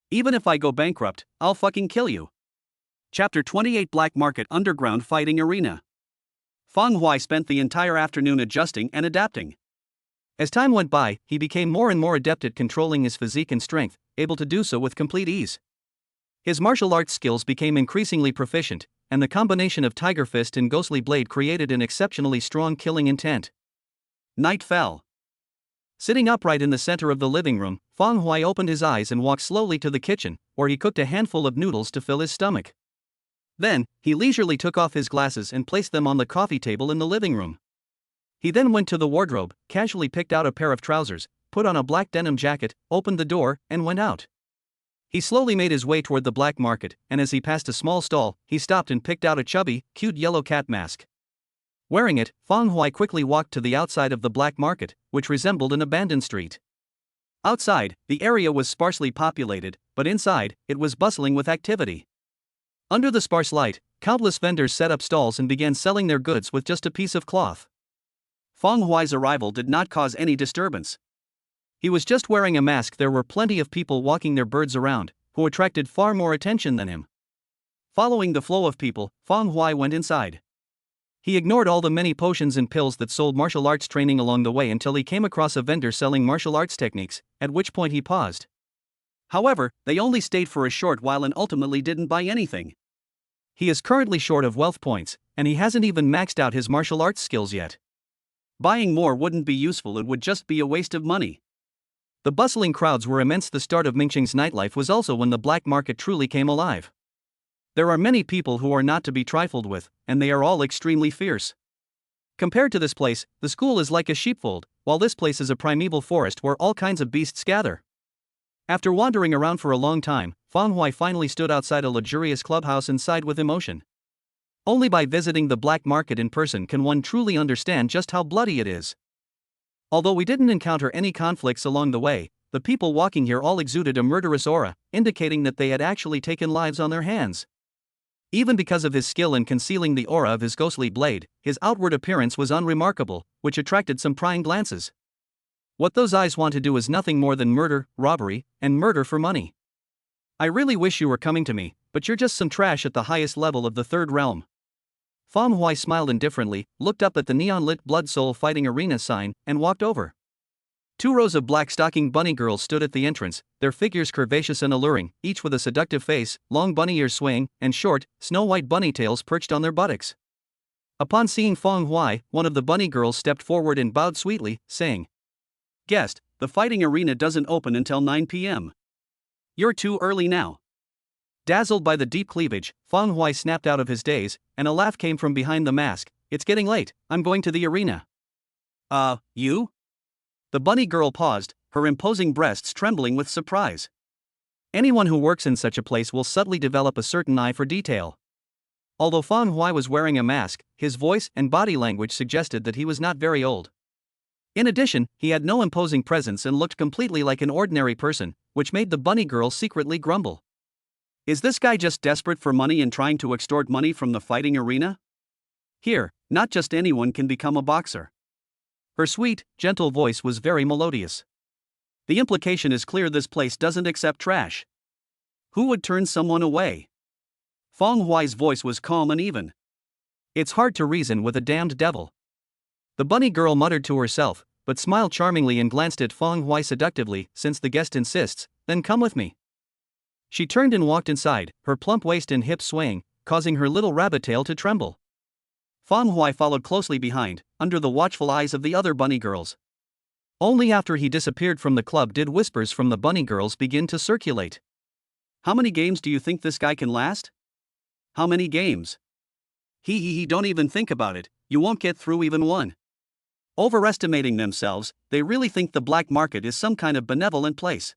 S1: Even if I go bankrupt, I'll fucking kill you. Chapter 28 Black Market Underground Fighting Arena. Feng Huai spent the entire afternoon adjusting and adapting. As time went by, he became more and more adept at controlling his physique and strength, able to do so with complete ease. His martial arts skills became increasingly proficient, and the combination of Tiger Fist and Ghostly Blade created an exceptionally strong killing intent. Night fell. Sitting upright in the center of the living room, Feng Huai opened his eyes and walked slowly to the kitchen, where he cooked a handful of noodles to fill his stomach. Then, he leisurely took off his glasses and placed them on the coffee table in the living room. He then went to the wardrobe, casually picked out a pair of trousers, put on a black denim jacket, opened the door, and went out. He slowly made his way toward the black market, and as he passed a small stall, he stopped and picked out a chubby, cute yellow cat mask. Wearing it, Feng Huai quickly walked to the outside of the black market, which resembled an abandoned street. Outside, the area was sparsely populated, but inside, it was bustling with activity. Under the sparse light, countless vendors set up stalls and began selling their goods with just a piece of cloth. Feng Huai's arrival did not cause any disturbance. He was just wearing a mask. There were plenty of people walking their birds around, who attracted far more attention than him. Following the flow of people, Feng Huai went inside. He ignored all the many potions and pills that sold martial arts training along the way until he came across a vendor selling martial arts techniques, at which point he paused. However, they only stayed for a short while and ultimately didn't buy anything. He is currently short of wealth points, and he hasn't even maxed out his martial arts skills yet. Buying more wouldn't be useful, it would just be a waste of money. The bustling crowds were immense. The start of Mingqing's nightlife was also when the black market truly came alive. There are many people who are not to be trifled with, and they are all extremely fierce. Compared to this place, the school is like a sheepfold, while this place is a primeval forest where all kinds of beasts gather. After wandering around for a long time, Feng Huai finally stood outside a luxurious clubhouse and sighed with emotion. Only by visiting the black market in person can one truly understand just how bloody it is. Although we didn't encounter any conflicts along the way, the people walking here all exuded a murderous aura, indicating that they had actually taken lives on their hands. Even because of his skill in concealing the aura of his ghostly blade, his outward appearance was unremarkable, which attracted some prying glances. What those eyes want to do is nothing more than murder, robbery, and murder for money. I really wish you were coming to me, but you're just some trash at the highest level of the third realm. Feng Huai smiled indifferently, looked up at the neon-lit Blood Soul Fighting Arena sign, and walked over. 2 rows of black-stockinged bunny girls stood at the entrance, their figures curvaceous and alluring, each with a seductive face, long bunny ears swaying, and short, snow-white bunny tails perched on their buttocks. Upon seeing Feng Huai, one of the bunny girls stepped forward and bowed sweetly, saying, "Guest, the fighting arena doesn't open until 9 p.m. You're too early now." Dazzled by the deep cleavage, Feng Huai snapped out of his daze, and a laugh came from behind the mask. "It's getting late, I'm going to the arena." You? The bunny girl paused, her imposing breasts trembling with surprise. Anyone who works in such a place will subtly develop a certain eye for detail. Although Feng Huai was wearing a mask, his voice and body language suggested that he was not very old. In addition, he had no imposing presence and looked completely like an ordinary person, which made the bunny girl secretly grumble. Is this guy just desperate for money and trying to extort money from the fighting arena? Here, not just anyone can become a boxer. Her sweet, gentle voice was very melodious. The implication is clear: this place doesn't accept trash. Who would turn someone away? Feng Huai's voice was calm and even. It's hard to reason with a damned devil. The bunny girl muttered to herself, but smiled charmingly and glanced at Feng Hui seductively. Since the guest insists, then come with me. She turned and walked inside, her plump waist and hips swaying, causing her little rabbit tail to tremble. Feng Hui followed closely behind, under the watchful eyes of the other bunny girls. Only after he disappeared from the club did whispers from the bunny girls begin to circulate. How many games do you think this guy can last? How many games? He don't even think about it, you won't get through even one. Overestimating themselves, they really think the black market is some kind of benevolent place.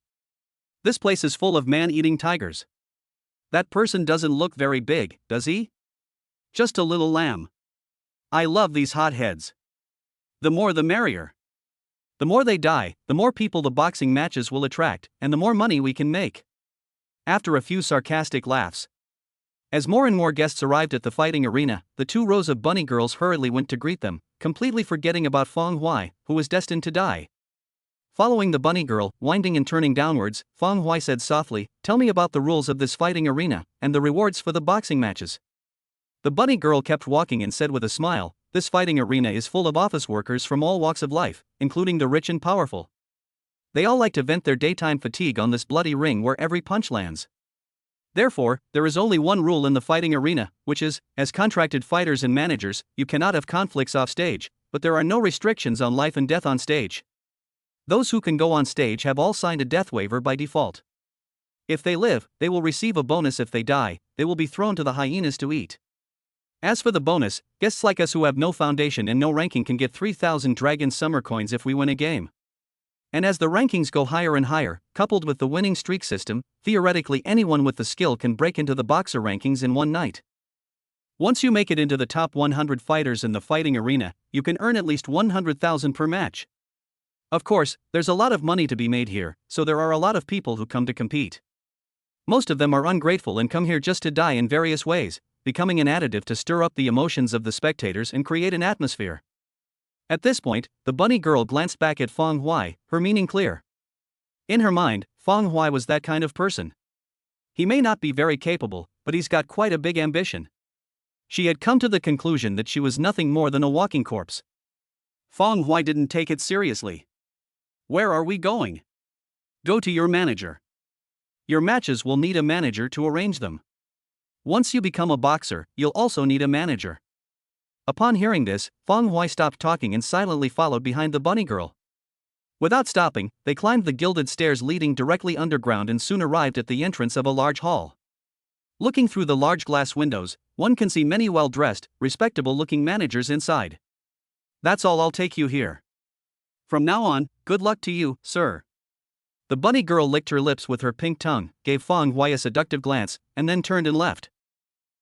S1: This place is full of man-eating tigers. That person doesn't look very big, does he? Just a little lamb. I love these hotheads. The more the merrier. The more they die, the more people the boxing matches will attract, and the more money we can make. After a few sarcastic laughs. As more and more guests arrived at the fighting arena, the 2 rows of bunny girls hurriedly went to greet them, completely forgetting about Feng Hui, who was destined to die. Following the bunny girl, winding and turning downwards, Feng Hui said softly, "Tell me about the rules of this fighting arena, and the rewards for the boxing matches." The bunny girl kept walking and said with a smile, "This fighting arena is full of office workers from all walks of life, including the rich and powerful. They all like to vent their daytime fatigue on this bloody ring where every punch lands. Therefore, there is only one rule in the fighting arena, which is, as contracted fighters and managers, you cannot have conflicts off stage, but there are no restrictions on life and death on stage. Those who can go on stage have all signed a death waiver by default. If they live, they will receive a bonus. If they die, they will be thrown to the hyenas to eat. As for the bonus, guests like us who have no foundation and no ranking can get 3,000 Dragon Summer Coins if we win a game. And as the rankings go higher and higher, coupled with the winning streak system, theoretically anyone with the skill can break into the boxer rankings in one night. Once you make it into the top 100 fighters in the fighting arena, you can earn at least 100,000 per match. Of course, there's a lot of money to be made here, so there are a lot of people who come to compete. Most of them are ungrateful and come here just to die in various ways, becoming an additive to stir up the emotions of the spectators and create an atmosphere. At this point, the bunny girl glanced back at Feng Hui, her meaning clear. In her mind, Feng Hui was that kind of person. He may not be very capable, but he's got quite a big ambition. She had come to the conclusion that she was nothing more than a walking corpse. Feng Hui didn't take it seriously. Where are we going? Go to your manager. Your matches will need a manager to arrange them. Once you become a boxer, you'll also need a manager. Upon hearing this, Feng Hui stopped talking and silently followed behind the bunny girl. Without stopping, they climbed the gilded stairs leading directly underground and soon arrived at the entrance of a large hall. Looking through the large glass windows, one can see many well-dressed, respectable-looking managers inside. That's all, I'll take you here. From now on, good luck to you, sir. The bunny girl licked her lips with her pink tongue, gave Feng Hui a seductive glance, and then turned and left.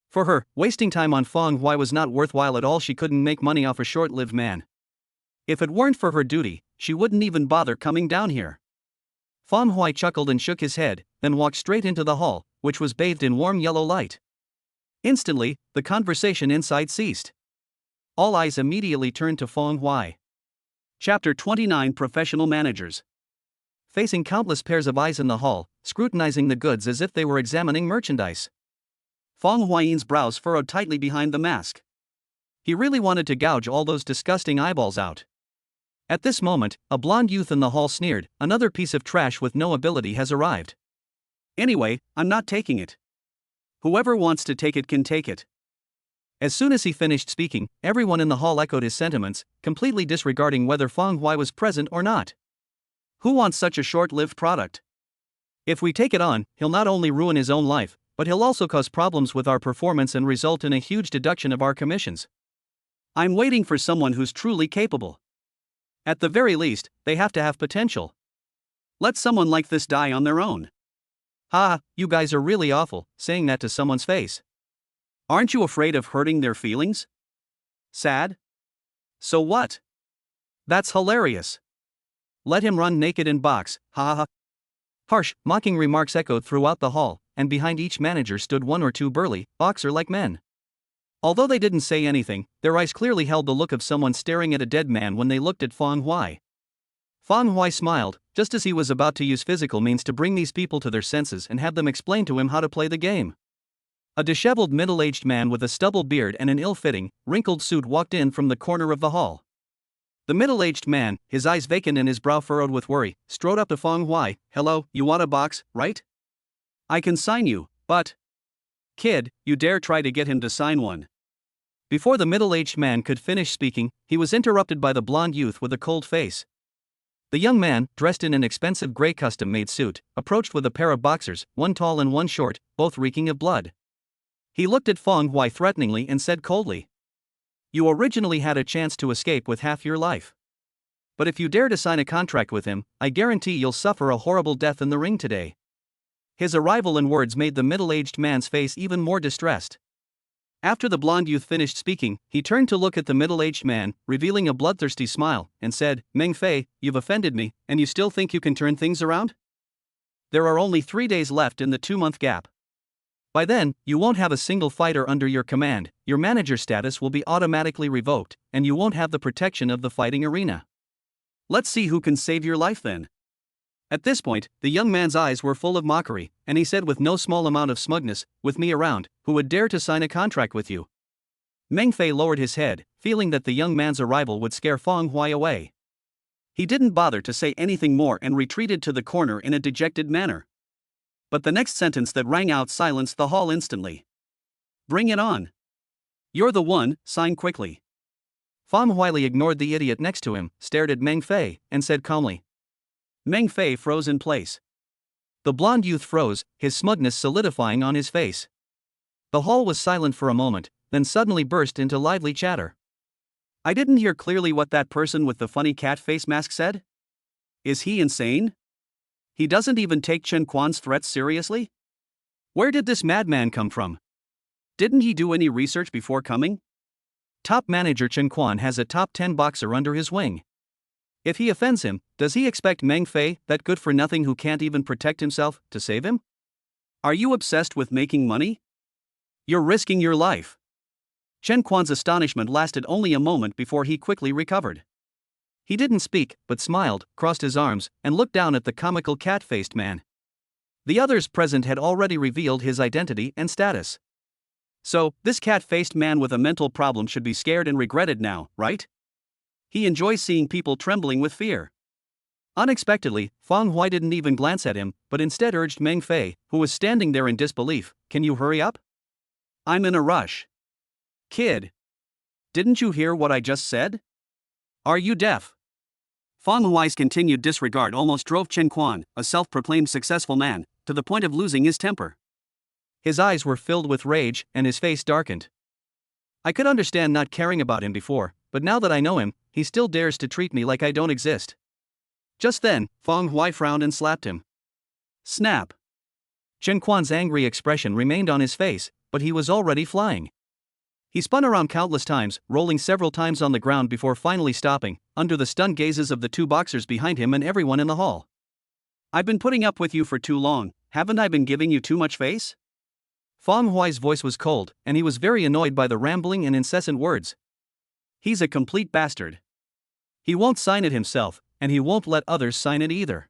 S1: For her, wasting time on Feng Hui was not worthwhile at all. She couldn't make money off a short-lived man. If it weren't for her duty, she wouldn't even bother coming down here. Feng Hui chuckled and shook his head, then walked straight into the hall, which was bathed in warm yellow light. Instantly, the conversation inside ceased. All eyes immediately turned to Feng Hui. Chapter 29 Professional Managers. Facing countless pairs of eyes in the hall, scrutinizing the goods as if they were examining merchandise. Feng Hui's brows furrowed tightly behind the mask. He really wanted to gouge all those disgusting eyeballs out. At this moment, a blond youth in the hall sneered, "Another piece of trash with no ability has arrived. Anyway, I'm not taking it. Whoever wants to take it can take it." As soon as he finished speaking, everyone in the hall echoed his sentiments, completely disregarding whether Feng Hui was present or not. Who wants such a short-lived product? If we take it on, he'll not only ruin his own life, but he'll also cause problems with our performance and result in a huge deduction of our commissions. I'm waiting for someone who's truly capable. At the very least, they have to have potential. Let someone like this die on their own. Ha, you guys are really awful, saying that to someone's face. Aren't you afraid of hurting their feelings? Sad? So what? That's hilarious. Let him run naked and box, ha ha ha. Harsh, mocking remarks echoed throughout the hall, and behind each manager stood one or two burly, boxer-like men. Although they didn't say anything, their eyes clearly held the look of someone staring at a dead man when they looked at Feng Hui. Feng Hui smiled, just as he was about to use physical means to bring these people to their senses and have them explain to him how to play the game. A disheveled middle-aged man with a stubble beard and an ill-fitting, wrinkled suit walked in from the corner of the hall. The middle-aged man, his eyes vacant and his brow furrowed with worry, strode up to Feng Huai. "Hello, you want a box, right? I can sign you, but..." "Kid, you dare try to get him to sign one." Before the middle-aged man could finish speaking, he was interrupted by the blond youth with a cold face. The young man, dressed in an expensive gray custom-made suit, approached with a pair of boxers, one tall and one short, both reeking of blood. He looked at Feng Huai threateningly and said coldly, "You originally had a chance to escape with half your life. But if you dare to sign a contract with him, I guarantee you'll suffer a horrible death in the ring today." His arrival and words made the middle-aged man's face even more distressed. After the blond youth finished speaking, he turned to look at the middle-aged man, revealing a bloodthirsty smile, and said, "Meng Fei, you've offended me, and you still think you can turn things around? There are only 3 days left in the 2-month gap. By then, you won't have a single fighter under your command, your manager status will be automatically revoked, and you won't have the protection of the fighting arena. Let's see who can save your life then." At this point, the young man's eyes were full of mockery, and he said with no small amount of smugness, "With me around, who would dare to sign a contract with you?" Meng Fei lowered his head, feeling that the young man's arrival would scare Feng Huai away. He didn't bother to say anything more and retreated to the corner in a dejected manner. But the next sentence that rang out silenced the hall instantly. "Bring it on. You're the one, sign quickly." Feng Huai ignored the idiot next to him, stared at Meng Fei, and said calmly. Meng Fei froze in place. The blond youth froze, his smugness solidifying on his face. The hall was silent for a moment, then suddenly burst into lively chatter. "I didn't hear clearly what that person with the funny cat face mask said? Is he insane? He doesn't even take Chen Quan's threats seriously? Where did this madman come from? Didn't he do any research before coming? Top manager Chen Quan has a top 10 boxer under his wing. If he offends him, does he expect Meng Fei, that good-for-nothing who can't even protect himself, to save him? Are you obsessed with making money? You're risking your life." Chen Quan's astonishment lasted only a moment before he quickly recovered. He didn't speak, but smiled, crossed his arms, and looked down at the comical cat-faced man. The others present had already revealed his identity and status. So, this cat-faced man with a mental problem should be scared and regretted now, right? He enjoys seeing people trembling with fear. Unexpectedly, Feng Huai didn't even glance at him, but instead urged Meng Fei, who was standing there in disbelief, "Can you hurry up? I'm in a rush." "Kid. Didn't you hear what I just said? Are you deaf?" Feng Huai's continued disregard almost drove Chen Quan, a self-proclaimed successful man, to the point of losing his temper. His eyes were filled with rage, and his face darkened. I could understand not caring about him before, but now that I know him, he still dares to treat me like I don't exist. Just then, Feng Huai frowned and slapped him. Snap. Chen Quan's angry expression remained on his face, but he was already flying. He spun around countless times, rolling several times on the ground before finally stopping, under the stunned gazes of the 2 boxers behind him and everyone in the hall. "I've been putting up with you for too long, haven't I been giving you too much face?" Feng Huai's voice was cold, and he was very annoyed by the rambling and incessant words. He's a complete bastard. He won't sign it himself, and he won't let others sign it either.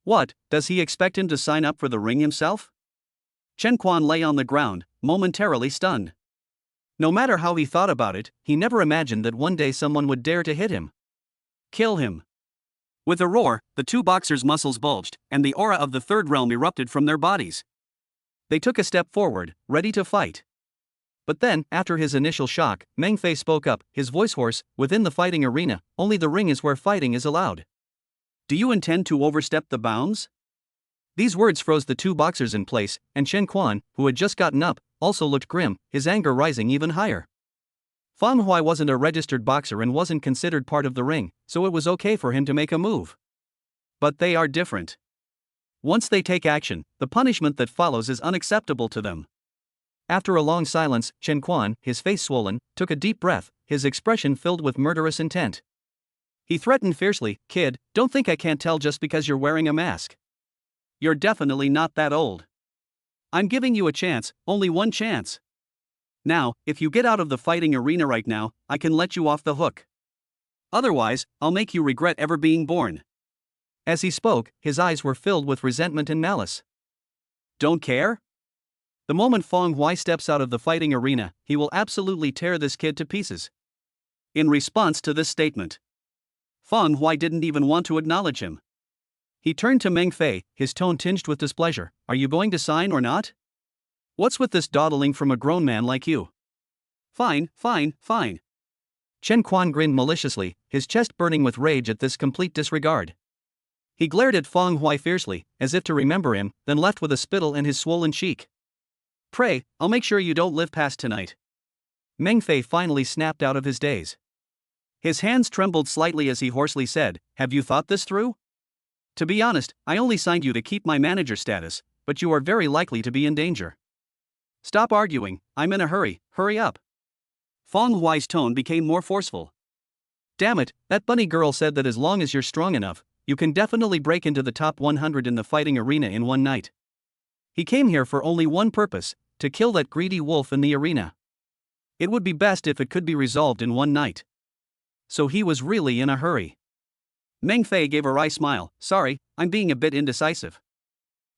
S1: What, does he expect him to sign up for the ring himself? Chen Quan lay on the ground, momentarily stunned. No matter how he thought about it, he never imagined that one day someone would dare to hit him. Kill him. With a roar, the 2 boxers' muscles bulged, and the aura of the third realm erupted from their bodies. They took a step forward, ready to fight. But then, after his initial shock, Meng Fei spoke up, his voice hoarse. "Within the fighting arena, only the ring is where fighting is allowed. Do you intend to overstep the bounds?" These words froze the 2 boxers in place, and Chen Quan, who had just gotten up, also looked grim, his anger rising even higher. Feng Huai wasn't a registered boxer and wasn't considered part of the ring, so it was okay for him to make a move. But they are different. Once they take action, the punishment that follows is unacceptable to them. After a long silence, Chen Quan, his face swollen, took a deep breath, his expression filled with murderous intent. He threatened fiercely, "Kid, don't think I can't tell just because you're wearing a mask. You're definitely not that old. I'm giving you a chance, only one chance. Now, if you get out of the fighting arena right now, I can let you off the hook. Otherwise, I'll make you regret ever being born." As he spoke, his eyes were filled with resentment and malice. Don't care? The moment Feng Huai steps out of the fighting arena, he will absolutely tear this kid to pieces. In response to this statement, Feng Hui didn't even want to acknowledge him. He turned to Meng Fei, his tone tinged with displeasure. Are you going to sign or not? What's with this dawdling from a grown man like you? Fine, fine, fine. Chen Quan grinned maliciously, his chest burning with rage at this complete disregard. He glared at Feng Hui fiercely, as if to remember him, then left with a spittle in his swollen cheek. Pray, I'll make sure you don't live past tonight. Meng Fei finally snapped out of his daze. His hands trembled slightly as he hoarsely said, Have you thought this through? To be honest, I only signed you to keep my manager status, but you are very likely to be in danger. Stop arguing, I'm in a hurry, hurry up. Feng Hui's tone became more forceful. Damn it, that bunny girl said that as long as you're strong enough, you can definitely break into the top 100 in the fighting arena in one night. He came here for only one purpose, to kill that greedy wolf in the arena. It would be best if it could be resolved in one night. So he was really in a hurry. Meng Fei gave a wry smile. Sorry, I'm being a bit indecisive.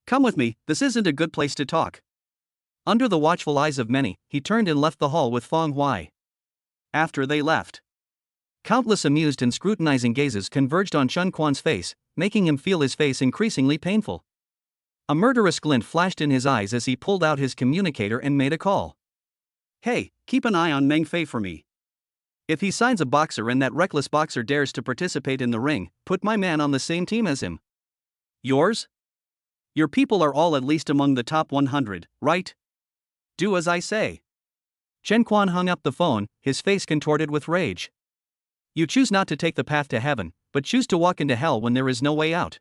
S1: Come with me, this isn't a good place to talk. Under the watchful eyes of many, he turned and left the hall with Feng Hui. After they left, countless amused and scrutinizing gazes converged on Chen Quan's face, making him feel his face increasingly painful. A murderous glint flashed in his eyes as he pulled out his communicator and made a call. Hey, keep an eye on Meng Fei for me. If he signs a boxer and that reckless boxer dares to participate in the ring, put my man on the same team as him. Yours? Your people are all at least among the top 100, right? Do as I say. Chen Quan hung up the phone, his face contorted with rage. You choose not to take the path to heaven, but choose to walk into hell when there is no way out.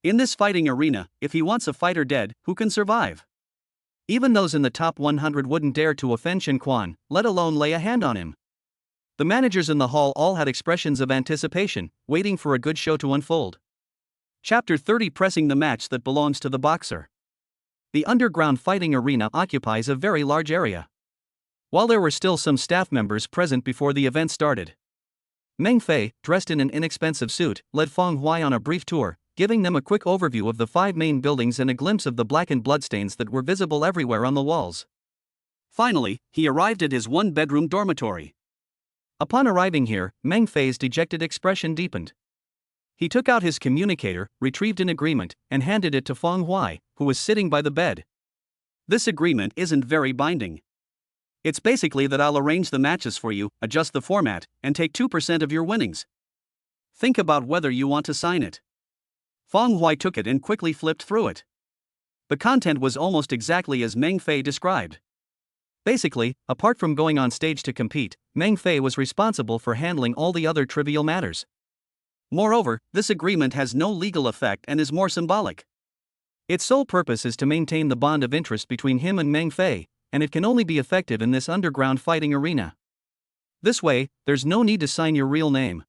S1: In this fighting arena, if he wants a fighter dead, who can survive? Even those in the top 100 wouldn't dare to offend Chen Quan, let alone lay a hand on him. The managers in the hall all had expressions of anticipation, waiting for a good show to unfold. Chapter 30 Pressing the match that belongs to the boxer. The underground fighting arena occupies a very large area. While there were still some staff members present before the event started, Meng Fei, dressed in an inexpensive suit, led Feng Hui on a brief tour, giving them a quick overview of the 5 main buildings and a glimpse of the blackened bloodstains that were visible everywhere on the walls. Finally, he arrived at his one-bedroom dormitory. Upon arriving here, Meng Fei's dejected expression deepened. He took out his communicator, retrieved an agreement, and handed it to Feng Hui, who was sitting by the bed. This agreement isn't very binding. It's basically that I'll arrange the matches for you, adjust the format, and take 2% of your winnings. Think about whether you want to sign it. Feng Hui took it and quickly flipped through it. The content was almost exactly as Meng Fei described. Basically, apart from going on stage to compete, Meng Fei was responsible for handling all the other trivial matters. Moreover, this agreement has no legal effect and is more symbolic. Its sole purpose is to maintain the bond of interest between him and Meng Fei, and it can only be effective in this underground fighting arena. This way, there's no need to sign your real name.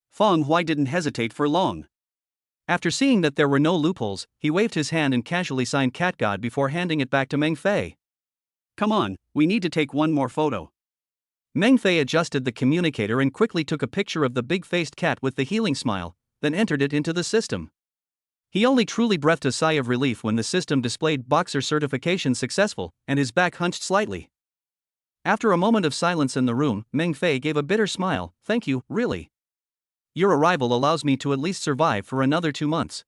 S1: Feng Hui didn't hesitate for long. After seeing that there were no loopholes, he waved his hand and casually signed Cat God before handing it back to Meng Fei. Come on, we need to take one more photo. Meng Fei adjusted the communicator and quickly took a picture of the big-faced cat with the healing smile, then entered it into the system. He only truly breathed a sigh of relief when the system displayed boxer certification successful, and his back hunched slightly. After a moment of silence in the room, Meng Fei gave a bitter smile. Thank you, really. Your arrival allows me to at least survive for another 2 months.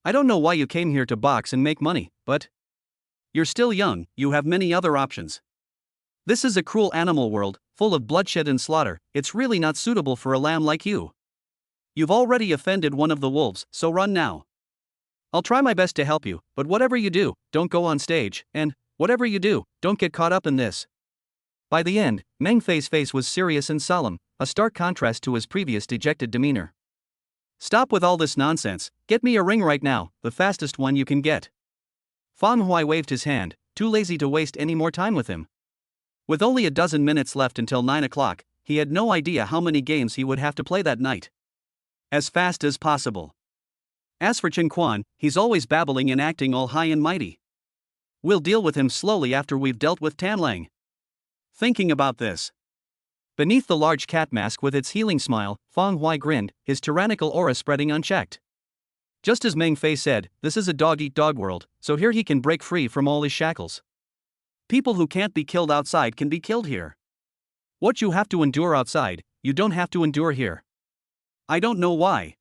S1: I don't know why you came here to box and make money, but you're still young, you have many other options. This is a cruel animal world, full of bloodshed and slaughter. It's really not suitable for a lamb like you. You've already offended one of the wolves, so run now. I'll try my best to help you, but whatever you do, don't go on stage, and whatever you do, don't get caught up in this. By the end, Meng Fei's face was serious and solemn, a stark contrast to his previous dejected demeanor. Stop with all this nonsense, get me a ring right now, the fastest one you can get. Feng Hui waved his hand, too lazy to waste any more time with him. With only a dozen minutes left until 9 o'clock, he had no idea how many games he would have to play that night. As fast as possible. As for Chen Quan, he's always babbling and acting all high and mighty. We'll deal with him slowly after we've dealt with Tanlang. Thinking about this. Beneath the large cat mask with its healing smile, Feng Hui grinned, his tyrannical aura spreading unchecked. Just as Meng Fei said, this is a dog-eat-dog world, so here he can break free from all his shackles. People who can't be killed outside can be killed here. What you have to endure outside, you don't have to endure here. I don't know why.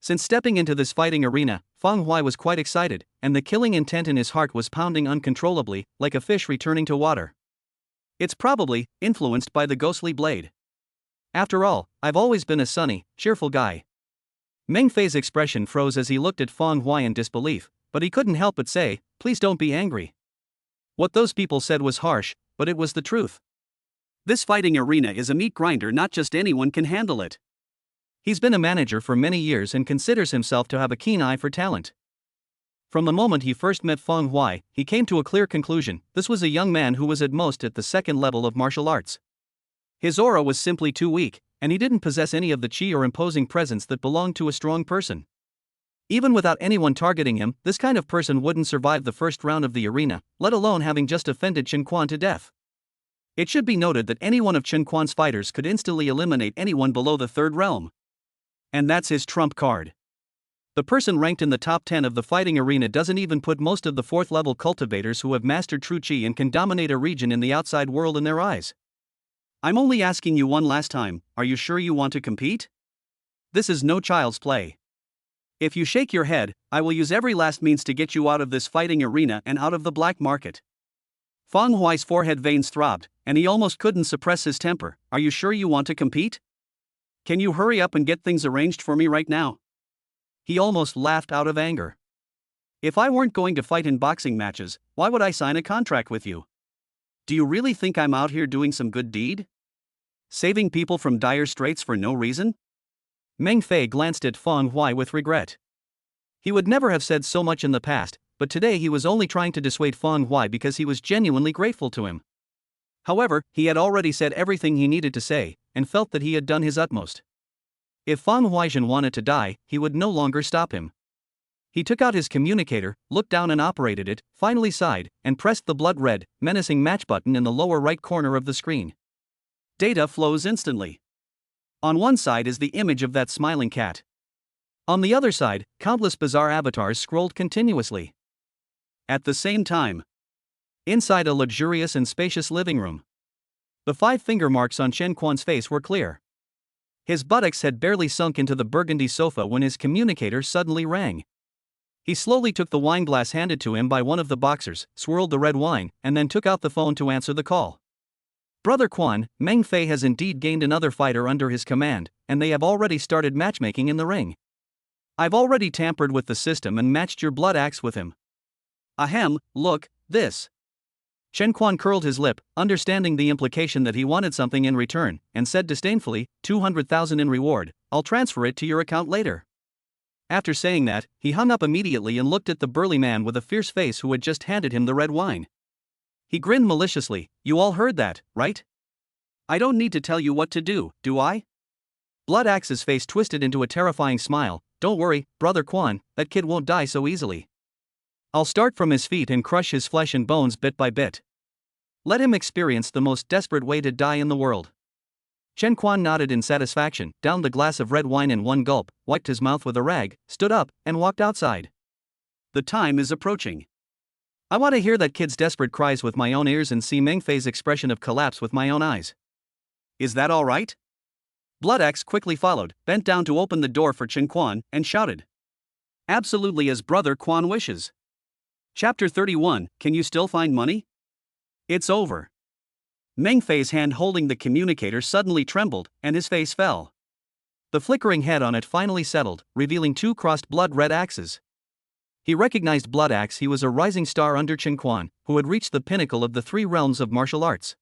S1: Since stepping into this fighting arena, Feng Huai was quite excited, and the killing intent in his heart was pounding uncontrollably, like a fish returning to water. It's probably influenced by the ghostly blade. After all, I've always been a sunny, cheerful guy. Meng Fei's expression froze as he looked at Feng Huai in disbelief, but he couldn't help but say, "Please don't be angry." What those people said was harsh, but it was the truth. This fighting arena is a meat grinder, not just anyone can handle it. He's been a manager for many years and considers himself to have a keen eye for talent. From the moment he first met Feng Huai, he came to a clear conclusion: this was a young man who was at most at the second level of martial arts. His aura was simply too weak, and he didn't possess any of the chi or imposing presence that belonged to a strong person. Even without anyone targeting him, this kind of person wouldn't survive the first round of the arena, let alone having just offended Chen Quan to death. It should be noted that any one of Chen Quan's fighters could instantly eliminate anyone below the third realm. And that's his trump card. The person ranked in the top 10 of the fighting arena doesn't even put most of the fourth level cultivators who have mastered true chi and can dominate a region in the outside world in their eyes. I'm only asking you one last time, are you sure you want to compete? This is no child's play. If you shake your head, I will use every last means to get you out of this fighting arena and out of the black market. Feng Huai's forehead veins throbbed, and he almost couldn't suppress his temper. Are you sure you want to compete? Can you hurry up and get things arranged for me right now? He almost laughed out of anger. If I weren't going to fight in boxing matches, why would I sign a contract with you? Do you really think I'm out here doing some good deed? Saving people from dire straits for no reason? Meng Fei glanced at Feng Huai with regret. He would never have said so much in the past, but today he was only trying to dissuade Feng Huai because he was genuinely grateful to him. However, he had already said everything he needed to say, and felt that he had done his utmost. If Feng Huaizhen wanted to die, he would no longer stop him. He took out his communicator, looked down and operated it, finally sighed, and pressed the blood-red, menacing match button in the lower right corner of the screen. Data flows instantly. On one side is the image of that smiling cat. On the other side, countless bizarre avatars scrolled continuously. At the same time, inside a luxurious and spacious living room, the 5 finger marks on Chen Quan's face were clear. His buttocks had barely sunk into the burgundy sofa when his communicator suddenly rang. He slowly took the wine glass handed to him by one of the boxers, swirled the red wine, and then took out the phone to answer the call. Brother Quan, Meng Fei has indeed gained another fighter under his command, and they have already started matchmaking in the ring. I've already tampered with the system and matched your blood axe with him. Ahem, look, this. Chen Quan curled his lip, understanding the implication that he wanted something in return, and said disdainfully, 200,000 in reward, I'll transfer it to your account later. After saying that, he hung up immediately and looked at the burly man with a fierce face who had just handed him the red wine. He grinned maliciously. You all heard that, right? I don't need to tell you what to do I? Blood Axe's face twisted into a terrifying smile. Don't worry, Brother Quan, that kid won't die so easily. I'll start from his feet and crush his flesh and bones bit by bit. Let him experience the most desperate way to die in the world. Chen Quan nodded in satisfaction, downed the glass of red wine in one gulp, wiped his mouth with a rag, stood up, and walked outside. The time is approaching. I want to hear that kid's desperate cries with my own ears and see Meng Fei's expression of collapse with my own eyes. Is that all right? Blood Axe quickly followed, bent down to open the door for Chen Quan, and shouted. Absolutely, as Brother Quan wishes. Chapter 31, Can you still find money? It's over. Meng Fei's hand holding the communicator suddenly trembled, and his face fell. The flickering head on it finally settled, revealing 2 crossed blood-red axes. He recognized Blood Axe. He was a rising star under Chen Quan, who had reached the pinnacle of the 3 realms of martial arts.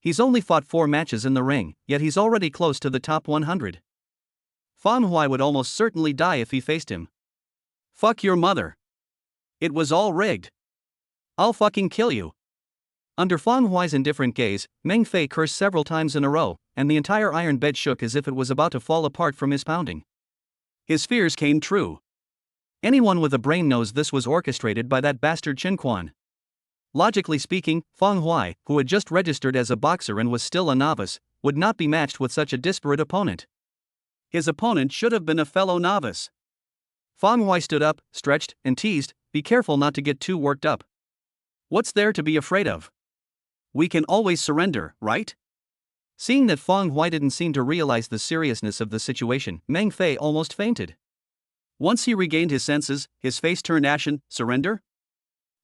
S1: He's only fought 4 matches in the ring, yet he's already close to the top 100. Feng Huai would almost certainly die if he faced him. Fuck your mother. It was all rigged. I'll fucking kill you. Under Feng Huai's indifferent gaze, Meng Fei cursed several times in a row, and the entire iron bed shook as if it was about to fall apart from his pounding. His fears came true. Anyone with a brain knows this was orchestrated by that bastard Chen Quan. Logically speaking, Feng Huai, who had just registered as a boxer and was still a novice, would not be matched with such a disparate opponent. His opponent should have been a fellow novice. Feng Huai stood up, stretched, and teased, be careful not to get too worked up. What's there to be afraid of? We can always surrender, right? Seeing that Feng Hui didn't seem to realize the seriousness of the situation, Meng Fei almost fainted. Once he regained his senses, his face turned ashen. Surrender?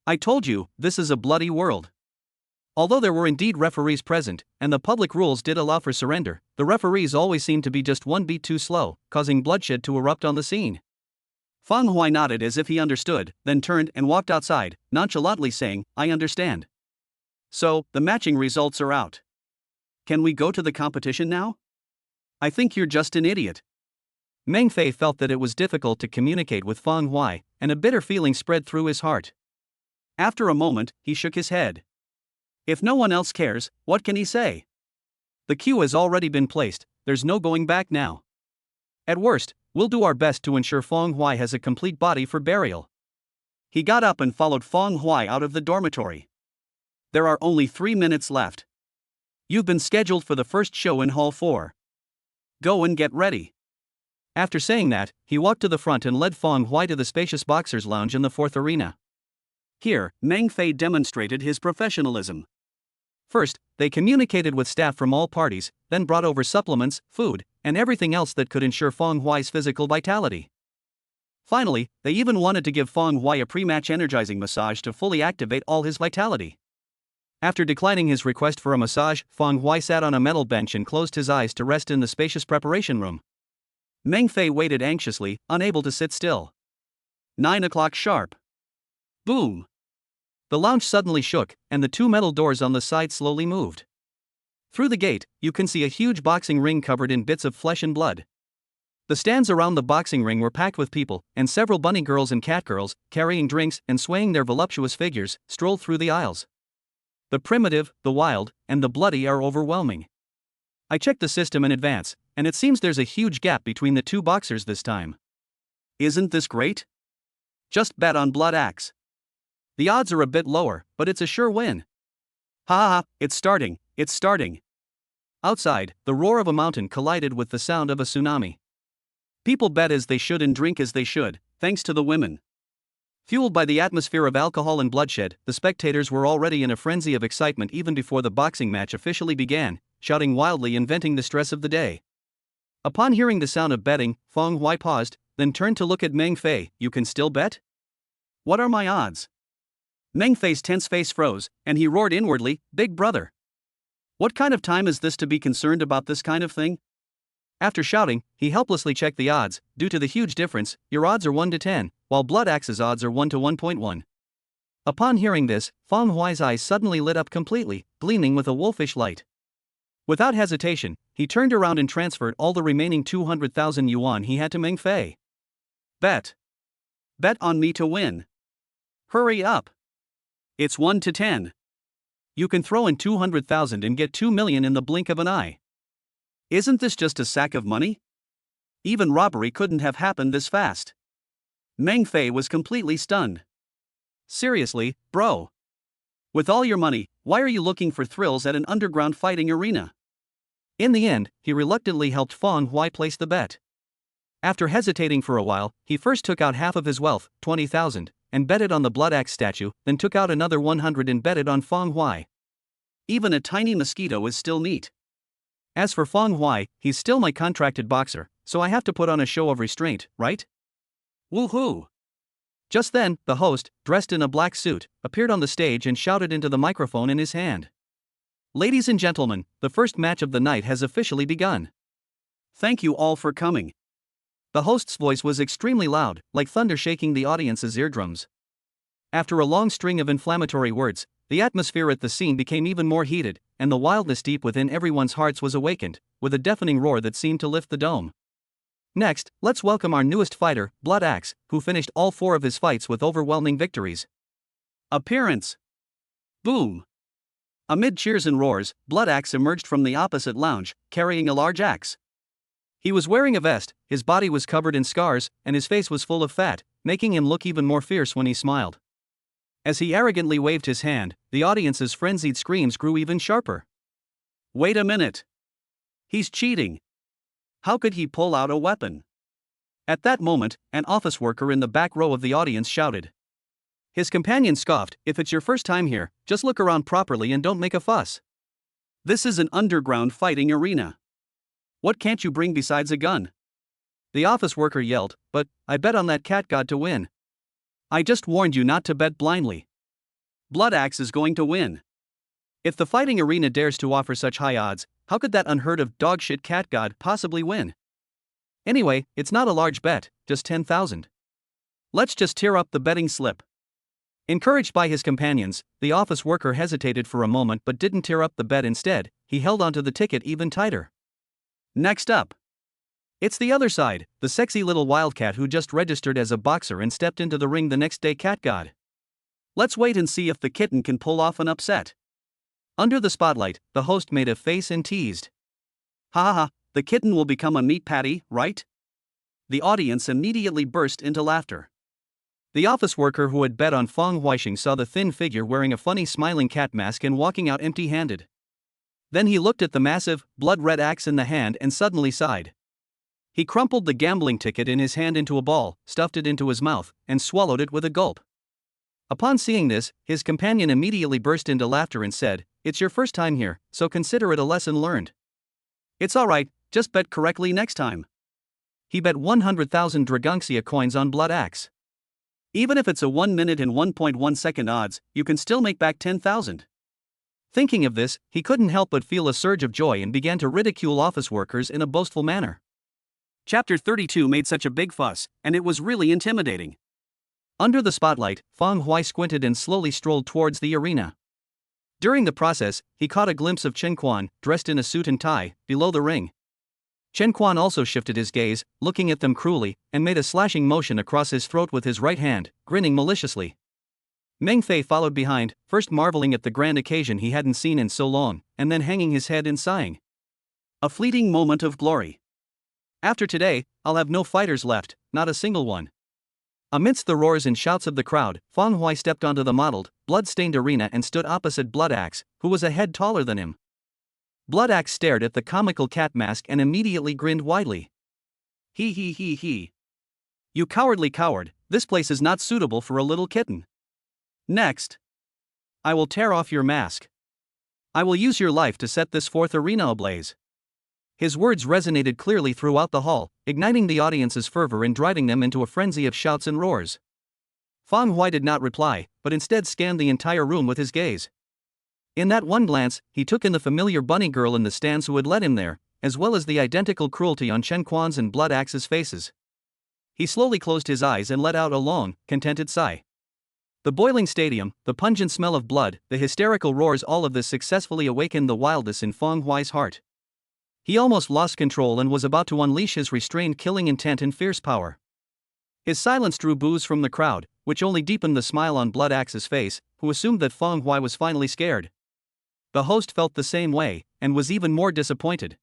S1: I told you, this is a bloody world. Although there were indeed referees present, and the public rules did allow for surrender, the referees always seemed to be just one beat too slow, causing bloodshed to erupt on the scene. Feng Hui nodded as if he understood, then turned and walked outside, nonchalantly saying, I understand. So, the matching results are out. Can we go to the competition now? I think you're just an idiot. Meng Fei felt that it was difficult to communicate with Feng Hui, and a bitter feeling spread through his heart. After a moment, he shook his head. If no one else cares, what can he say? The cue has already been placed, there's no going back now. At worst, we'll do our best to ensure Feng Hui has a complete body for burial. He got up and followed Feng Hui out of the dormitory. There are only 3 minutes left. You've been scheduled for the first show in Hall 4. Go and get ready. After saying that, he walked to the front and led Feng Hui to the spacious boxers' lounge in the 4th arena. Here, Meng Fei demonstrated his professionalism. First, they communicated with staff from all parties, then brought over supplements, food, and everything else that could ensure Feng Hui's physical vitality. Finally, they even wanted to give Feng Hui a pre-match energizing massage to fully activate all his vitality. After declining his request for a massage, Feng Hui sat on a metal bench and closed his eyes to rest in the spacious preparation room. Meng Fei waited anxiously, unable to sit still. 9 o'clock sharp. Boom! The lounge suddenly shook, and the 2 metal doors on the side slowly moved. Through the gate, you can see a huge boxing ring covered in bits of flesh and blood. The stands around the boxing ring were packed with people, and several bunny girls and cat girls, carrying drinks and swaying their voluptuous figures, strolled through the aisles. The primitive, the wild, and the bloody are overwhelming. I checked the system in advance, and it seems there's a huge gap between the 2 boxers this time. Isn't this great? Just bet on Blood Axe. The odds are a bit lower, but it's a sure win. Ha ha ha, it's starting. Outside, the roar of a mountain collided with the sound of a tsunami. People bet as they should and drink as they should, thanks to the women. Fueled by the atmosphere of alcohol and bloodshed, the spectators were already in a frenzy of excitement even before the boxing match officially began, shouting wildly and venting the stress of the day. Upon hearing the sound of betting, Feng Hui paused, then turned to look at Meng Fei. You can still bet? What are my odds? Meng Fei's tense face froze, and he roared inwardly, Big brother. What kind of time is this to be concerned about this kind of thing? After shouting, he helplessly checked the odds. Due to the huge difference, your odds are 1 to 10, while Blood Axe's odds are 1 to 1.1. Upon hearing this, Feng Hui's eyes suddenly lit up completely, gleaming with a wolfish light. Without hesitation, he turned around and transferred all the remaining 200,000 yuan he had to Meng Fei. Bet. Bet on me to win. Hurry up. It's 1 to 10. You can throw in 200,000 and get 2 million in the blink of an eye. Isn't this just a sack of money? Even robbery couldn't have happened this fast. Meng Fei was completely stunned. Seriously, bro? With all your money, why are you looking for thrills at an underground fighting arena? In the end, he reluctantly helped Feng Hui place the bet. After hesitating for a while, he first took out half of his wealth, 20,000, and betted on the Blood Axe statue, then took out another 100 and betted on Feng Hui. Even a tiny mosquito is still neat. As for Feng Hui, he's still my contracted boxer, so I have to put on a show of restraint, right? Woohoo! Just then, the host, dressed in a black suit, appeared on the stage and shouted into the microphone in his hand. Ladies and gentlemen, the first match of the night has officially begun. Thank you all for coming. The host's voice was extremely loud, like thunder shaking the audience's eardrums. After a long string of inflammatory words, the atmosphere at the scene became even more heated, and the wildness deep within everyone's hearts was awakened, with a deafening roar that seemed to lift the dome. Next, let's welcome our newest fighter, Blood Axe, who finished all 4 of his fights with overwhelming victories. Appearance. Boom. Amid cheers and roars, Blood Axe emerged from the opposite lounge, carrying a large axe. He was wearing a vest, his body was covered in scars, and his face was full of fat, making him look even more fierce when he smiled. As he arrogantly waved his hand, the audience's frenzied screams grew even sharper. Wait a minute. He's cheating. How could he pull out a weapon? At that moment, an office worker in the back row of the audience shouted. His companion scoffed, If it's your first time here, just look around properly and don't make a fuss. This is an underground fighting arena. What can't you bring besides a gun? The office worker yelled, but I bet on that cat god to win. I just warned you not to bet blindly. Blood Axe is going to win. If the fighting arena dares to offer such high odds, how could that unheard of dogshit cat god possibly win? Anyway, it's not a large bet, just 10,000. Let's just tear up the betting slip. Encouraged by his companions, the office worker hesitated for a moment but didn't tear up the bet. Instead, he held onto the ticket even tighter. Next up. It's the other side, the sexy little wildcat who just registered as a boxer and stepped into the ring the next day. Cat god. Let's wait and see if the kitten can pull off an upset. Under the spotlight, the host made a face and teased. Ha ha ha, the kitten will become a meat patty, right? The audience immediately burst into laughter. The office worker who had bet on Feng Huixing saw the thin figure wearing a funny smiling cat mask and walking out empty-handed. Then he looked at the massive, blood-red axe in the hand and suddenly sighed. He crumpled the gambling ticket in his hand into a ball, stuffed it into his mouth, and swallowed it with a gulp. Upon seeing this, his companion immediately burst into laughter and said, "It's your first time here, so consider it a lesson learned. It's alright, just bet correctly next time." He bet 100,000 Dragonxia coins on Blood Axe. Even if it's a 1 minute and 1.1 second odds, you can still make back 10,000. Thinking of this, he couldn't help but feel a surge of joy and began to ridicule office workers in a boastful manner. Chapter 32 made such a big fuss, and it was really intimidating. Under the spotlight, Feng Hui squinted and slowly strolled towards the arena. During the process, he caught a glimpse of Chen Quan, dressed in a suit and tie, below the ring. Chen Quan also shifted his gaze, looking at them cruelly, and made a slashing motion across his throat with his right hand, grinning maliciously. Meng Fei followed behind, first marveling at the grand occasion he hadn't seen in so long, and then hanging his head and sighing. A fleeting moment of glory. After today, I'll have no fighters left, not a single one. Amidst the roars and shouts of the crowd, Feng Hui stepped onto the mottled, blood-stained arena and stood opposite Blood Axe, who was a head taller than him. Blood Axe stared at the comical cat mask and immediately grinned widely. He. You cowardly coward, this place is not suitable for a little kitten. Next. I will tear off your mask. I will use your life to set this fourth arena ablaze. His words resonated clearly throughout the hall, igniting the audience's fervor and driving them into a frenzy of shouts and roars. Feng Hui did not reply, but instead scanned the entire room with his gaze. In that one glance, he took in the familiar bunny girl in the stands who had led him there, as well as the identical cruelty on Chen Quan's and Blood Axe's faces. He slowly closed his eyes and let out a long, contented sigh. The boiling stadium, the pungent smell of blood, the hysterical roars, all of this successfully awakened the wildness in Feng Hui's heart. He almost lost control and was about to unleash his restrained killing intent and fierce power. His silence drew boos from the crowd, which only deepened the smile on Blood Axe's face, who assumed that Feng Hui was finally scared. The host felt the same way, and was even more disappointed.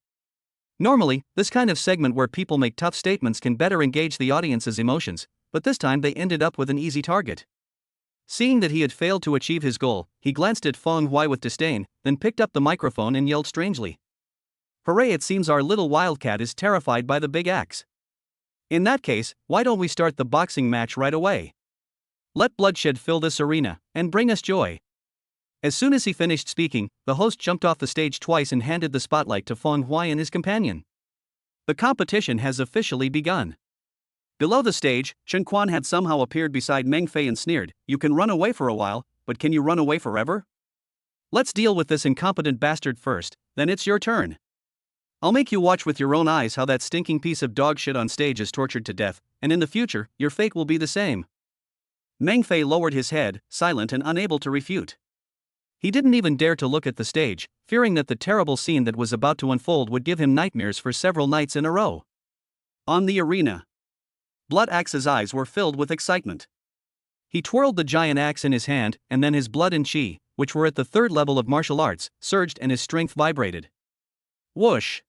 S1: Normally, this kind of segment where people make tough statements can better engage the audience's emotions, but this time they ended up with an easy target. Seeing that he had failed to achieve his goal, he glanced at Feng Hui with disdain, then picked up the microphone and yelled strangely. Hooray, it seems our little wildcat is terrified by the big axe. In that case, why don't we start the boxing match right away? Let bloodshed fill this arena, and bring us joy. As soon as he finished speaking, the host jumped off the stage twice and handed the spotlight to Feng Hui and his companion. The competition has officially begun. Below the stage, Chen Quan had somehow appeared beside Meng Fei and sneered, "You can run away for a while, but can you run away forever? Let's deal with this incompetent bastard first, then it's your turn. I'll make you watch with your own eyes how that stinking piece of dog shit on stage is tortured to death, and in the future, your fate will be the same." Meng Fei lowered his head, silent and unable to refute. He didn't even dare to look at the stage, fearing that the terrible scene that was about to unfold would give him nightmares for several nights in a row. On the arena, Blood Axe's eyes were filled with excitement. He twirled the giant axe in his hand, and then his blood and chi, which were at the third level of martial arts, surged and his strength vibrated. Whoosh!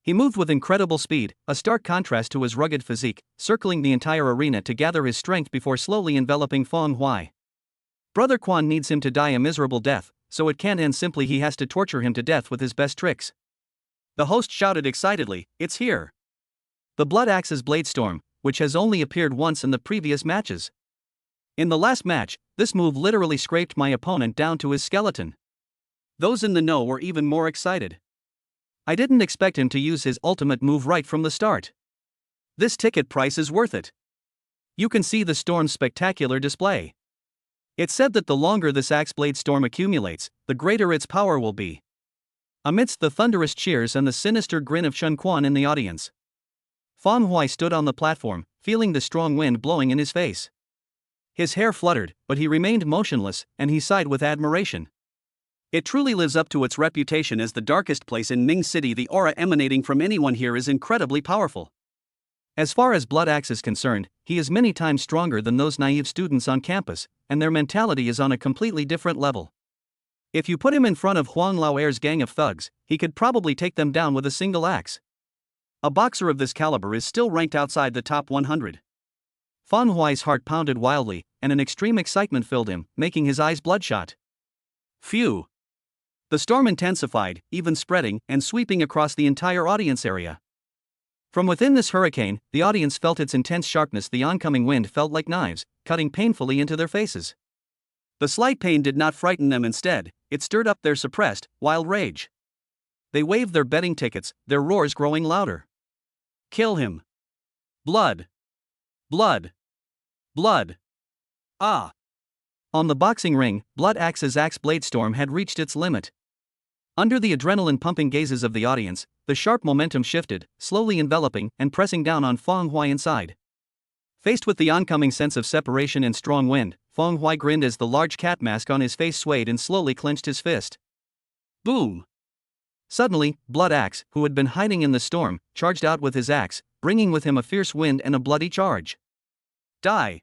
S1: He moved with incredible speed, a stark contrast to his rugged physique, circling the entire arena to gather his strength before slowly enveloping Feng Hui. Brother Quan needs him to die a miserable death, so it can't end simply. He has to torture him to death with his best tricks. The host shouted excitedly, "It's here! The Blood Axe's Blade Storm, which has only appeared once in the previous matches. In the last match, this move literally scraped my opponent down to his skeleton. Those in the know were even more excited. I didn't expect him to use his ultimate move right from the start. This ticket price is worth it. You can see the storm's spectacular display. It's said that the longer this axe blade storm accumulates, the greater its power will be. Amidst the thunderous cheers and the sinister grin of Chen Quan in the audience, Fang Hui stood on the platform, feeling the strong wind blowing in his face. His hair fluttered, but he remained motionless, and he sighed with admiration. It truly lives up to its reputation as the darkest place in Ming City. The aura emanating from anyone here is incredibly powerful. As far as Blood Axe is concerned, he is many times stronger than those naive students on campus, and their mentality is on a completely different level. If you put him in front of Huang Laoer's gang of thugs, he could probably take them down with a single axe. A boxer of this caliber is still ranked outside the top 100. Fang Hui's heart pounded wildly, and an extreme excitement filled him, making his eyes bloodshot. Phew! The storm intensified, even spreading and sweeping across the entire audience area. From within this hurricane, the audience felt its intense sharpness. The oncoming wind felt like knives, cutting painfully into their faces. The slight pain did not frighten them. Instead, it stirred up their suppressed, wild rage. They waved their betting tickets, their roars growing louder. Kill him! Blood! Blood! Blood! Ah! On the boxing ring, Blood Axe's axe blade storm had reached its limit. Under the adrenaline-pumping gazes of the audience, the sharp momentum shifted, slowly enveloping and pressing down on Fang Hui inside. Faced with the oncoming sense of separation and strong wind, Fang Hui grinned as the large cat mask on his face swayed and slowly clenched his fist. Boom! Suddenly, Blood Axe, who had been hiding in the storm, charged out with his axe, bringing with him a fierce wind and a bloody charge. Die!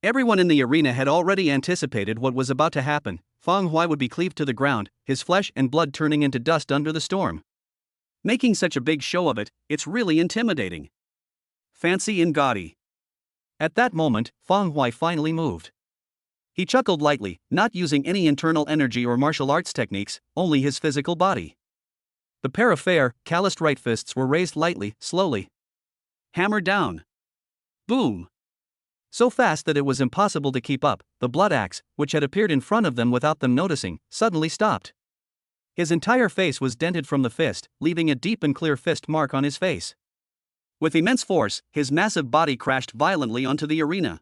S1: Everyone in the arena had already anticipated what was about to happen. Fang Hui would be cleaved to the ground, his flesh and blood turning into dust under the storm. Making such a big show of it, it's really intimidating. Fancy and gaudy. At that moment, Fang Hui finally moved. He chuckled lightly, not using any internal energy or martial arts techniques, only his physical body. The pair of fair, calloused right fists were raised lightly, slowly. Hammer down. Boom. So fast that it was impossible to keep up, the Blood Axe, which had appeared in front of them without them noticing, suddenly stopped. His entire face was dented from the fist, leaving a deep and clear fist mark on his face. With immense force, his massive body crashed violently onto the arena.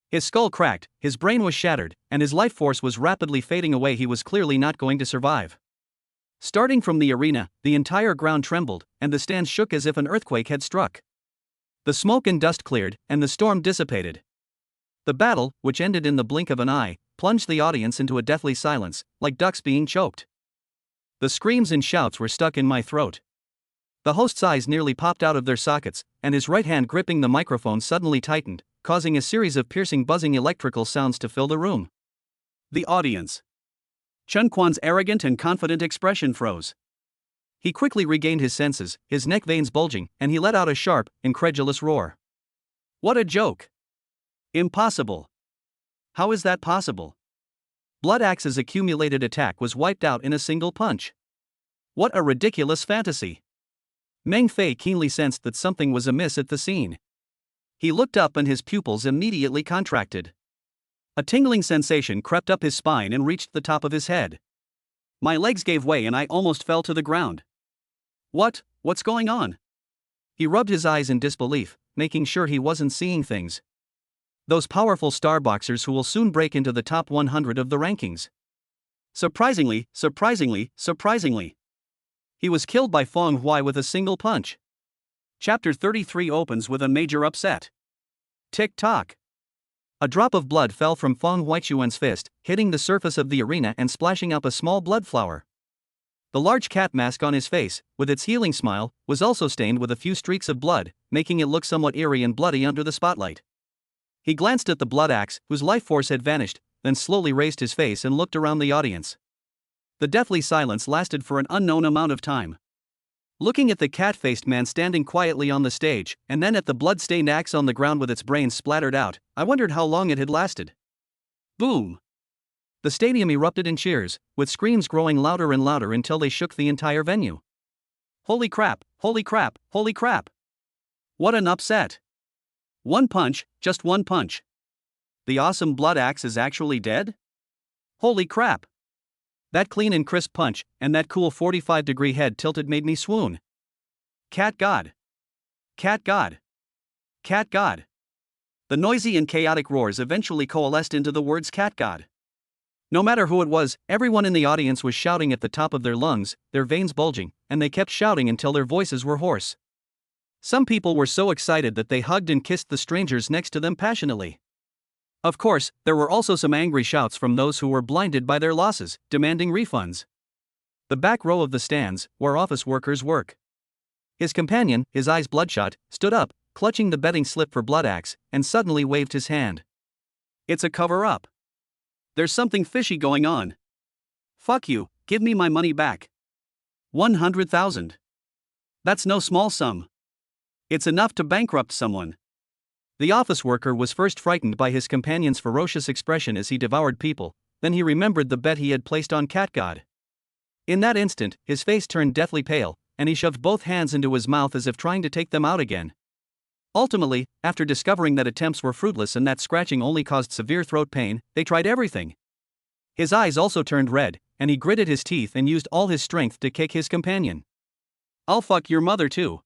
S1: His skull cracked, his brain was shattered, and his life force was rapidly fading away. He was clearly not going to survive. Starting from the arena, the entire ground trembled, and the stands shook as if an earthquake had struck. The smoke and dust cleared, and the storm dissipated. The battle, which ended in the blink of an eye, plunged the audience into a deathly silence, like ducks being choked. The screams and shouts were stuck in my throat. The host's eyes nearly popped out of their sockets, and his right hand gripping the microphone suddenly tightened, causing a series of piercing buzzing electrical sounds to fill the room. The audience. Chen Quan's arrogant and confident expression froze. He quickly regained his senses, his neck veins bulging, and he let out a sharp, incredulous roar. What a joke! Impossible! How is that possible? Blood Axe's accumulated attack was wiped out in a single punch. What a ridiculous fantasy! Meng Fei keenly sensed that something was amiss at the scene. He looked up and his pupils immediately contracted. A tingling sensation crept up his spine and reached the top of his head. My legs gave way and I almost fell to the ground. What's going on? He rubbed his eyes in disbelief, making sure he wasn't seeing things. Those powerful star boxers who will soon break into the top 100 of the rankings. Surprisingly. He was killed by Fang Hui with a single punch. Chapter 33 opens with a major upset. Tick-tock. A drop of blood fell from Fang Huichuan's fist, hitting the surface of the arena and splashing up a small blood flower. The large cat mask on his face, with its healing smile, was also stained with a few streaks of blood, making it look somewhat eerie and bloody under the spotlight. He glanced at the Blood Axe, whose life force had vanished, then slowly raised his face and looked around the audience. The deathly silence lasted for an unknown amount of time. Looking at the cat-faced man standing quietly on the stage, and then at the blood-stained axe on the ground with its brains splattered out, I wondered how long it had lasted. Boom! The stadium erupted in cheers, with screams growing louder and louder until they shook the entire venue. Holy crap, holy crap, holy crap! What an upset! One punch, just one punch. The awesome Blood Axe is actually dead? Holy crap! That clean and crisp punch, and that cool 45-degree head tilted made me swoon. Cat God. Cat God. Cat God. The noisy and chaotic roars eventually coalesced into the words Cat God. No matter who it was, everyone in the audience was shouting at the top of their lungs, their veins bulging, and they kept shouting until their voices were hoarse. Some people were so excited that they hugged and kissed the strangers next to them passionately. Of course, there were also some angry shouts from those who were blinded by their losses, demanding refunds. The back row of the stands, where office workers work. His companion, his eyes bloodshot, stood up, clutching the betting slip for blood axe, and suddenly waved his hand. It's a cover-up. There's something fishy going on. Fuck you, give me my money back. 100,000. That's no small sum. It's enough to bankrupt someone. The office worker was first frightened by his companion's ferocious expression as he devoured people, then he remembered the bet he had placed on Cat God. In that instant, his face turned deathly pale, and he shoved both hands into his mouth as if trying to take them out again. Ultimately, after discovering that attempts were fruitless and that scratching only caused severe throat pain, they tried everything. His eyes also turned red, and he gritted his teeth and used all his strength to kick his companion. I'll fuck your mother too.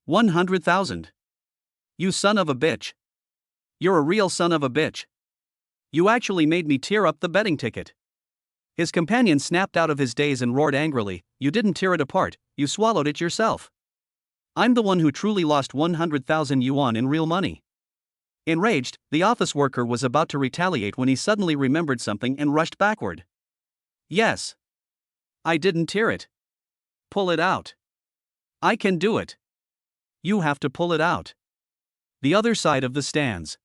S1: 100,000. You son of a bitch. You're a real son of a bitch. You actually made me tear up the betting ticket. His companion snapped out of his daze and roared angrily, you didn't tear it apart, you swallowed it yourself. I'm the one who truly lost 100,000 yuan in real money. Enraged, the office worker was about to retaliate when he suddenly remembered something and rushed backward. Yes. I didn't tear it. Pull it out. I can do it. You have to pull it out. The other side of the stands.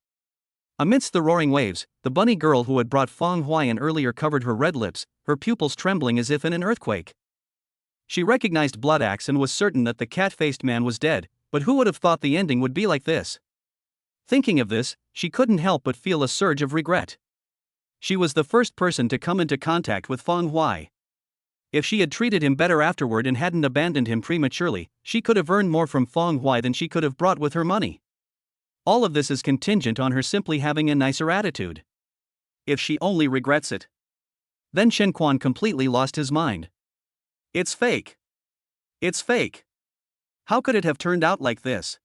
S1: Amidst the roaring waves, the bunny girl who had brought Feng Huaiyan earlier covered her red lips, her pupils trembling as if in an earthquake. She recognized Blood Axe and was certain that the cat-faced man was dead, but who would have thought the ending would be like this? Thinking of this, she couldn't help but feel a surge of regret. She was the first person to come into contact with Feng Huai. If she had treated him better afterward and hadn't abandoned him prematurely, she could have earned more from Feng Huai than she could have brought with her money. All of this is contingent on her simply having a nicer attitude. If she only regrets it. Then Shen Quan completely lost his mind. It's fake. It's fake. How could it have turned out like this?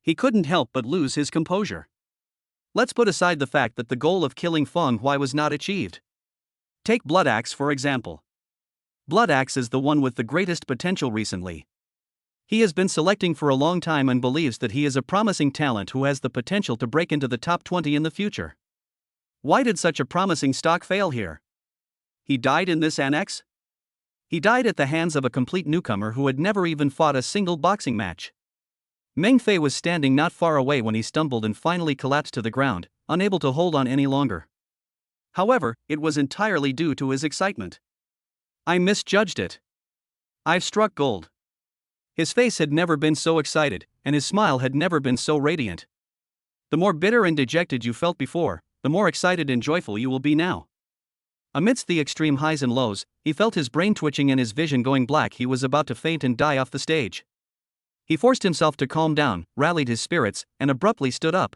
S1: He couldn't help but lose his composure. Let's put aside the fact that the goal of killing Feng Huai was not achieved. Take Blood Axe for example. Blood Axe is the one with the greatest potential recently. He has been selecting for a long time and believes that he is a promising talent who has the potential to break into the top 20 in the future. Why did such a promising stock fail here? He died in this annex? He died at the hands of a complete newcomer who had never even fought a single boxing match. Meng Fei was standing not far away when he stumbled and finally collapsed to the ground, unable to hold on any longer. However, it was entirely due to his excitement. I misjudged it. I've struck gold. His face had never been so excited, and his smile had never been so radiant. The more bitter and dejected you felt before, the more excited and joyful you will be now. Amidst the extreme highs and lows, he felt his brain twitching and his vision going black. He was about to faint and die off the stage. He forced himself to calm down, rallied his spirits, and abruptly stood up.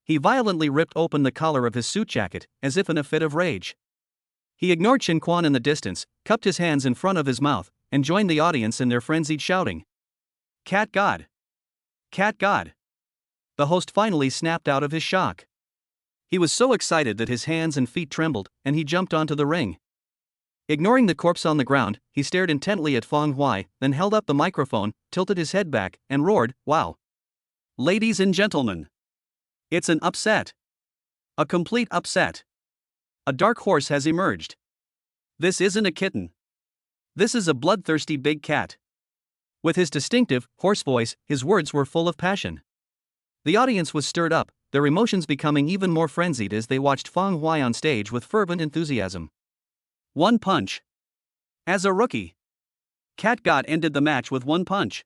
S1: He violently ripped open the collar of his suit jacket, as if in a fit of rage. He ignored Shen Quan in the distance, cupped his hands in front of his mouth, and joined the audience in their frenzied shouting. Cat God! Cat God! The host finally snapped out of his shock. He was so excited that his hands and feet trembled, and he jumped onto the ring. Ignoring the corpse on the ground, he stared intently at Feng Huai, then held up the microphone, tilted his head back, and roared, "Wow! Ladies and gentlemen! It's an upset! A complete upset! A dark horse has emerged. This isn't a kitten. This is a bloodthirsty big cat." With his distinctive, hoarse voice, his words were full of passion. The audience was stirred up, their emotions becoming even more frenzied as they watched Feng Huai on stage with fervent enthusiasm. One punch. As a rookie, Cat God ended the match with one punch.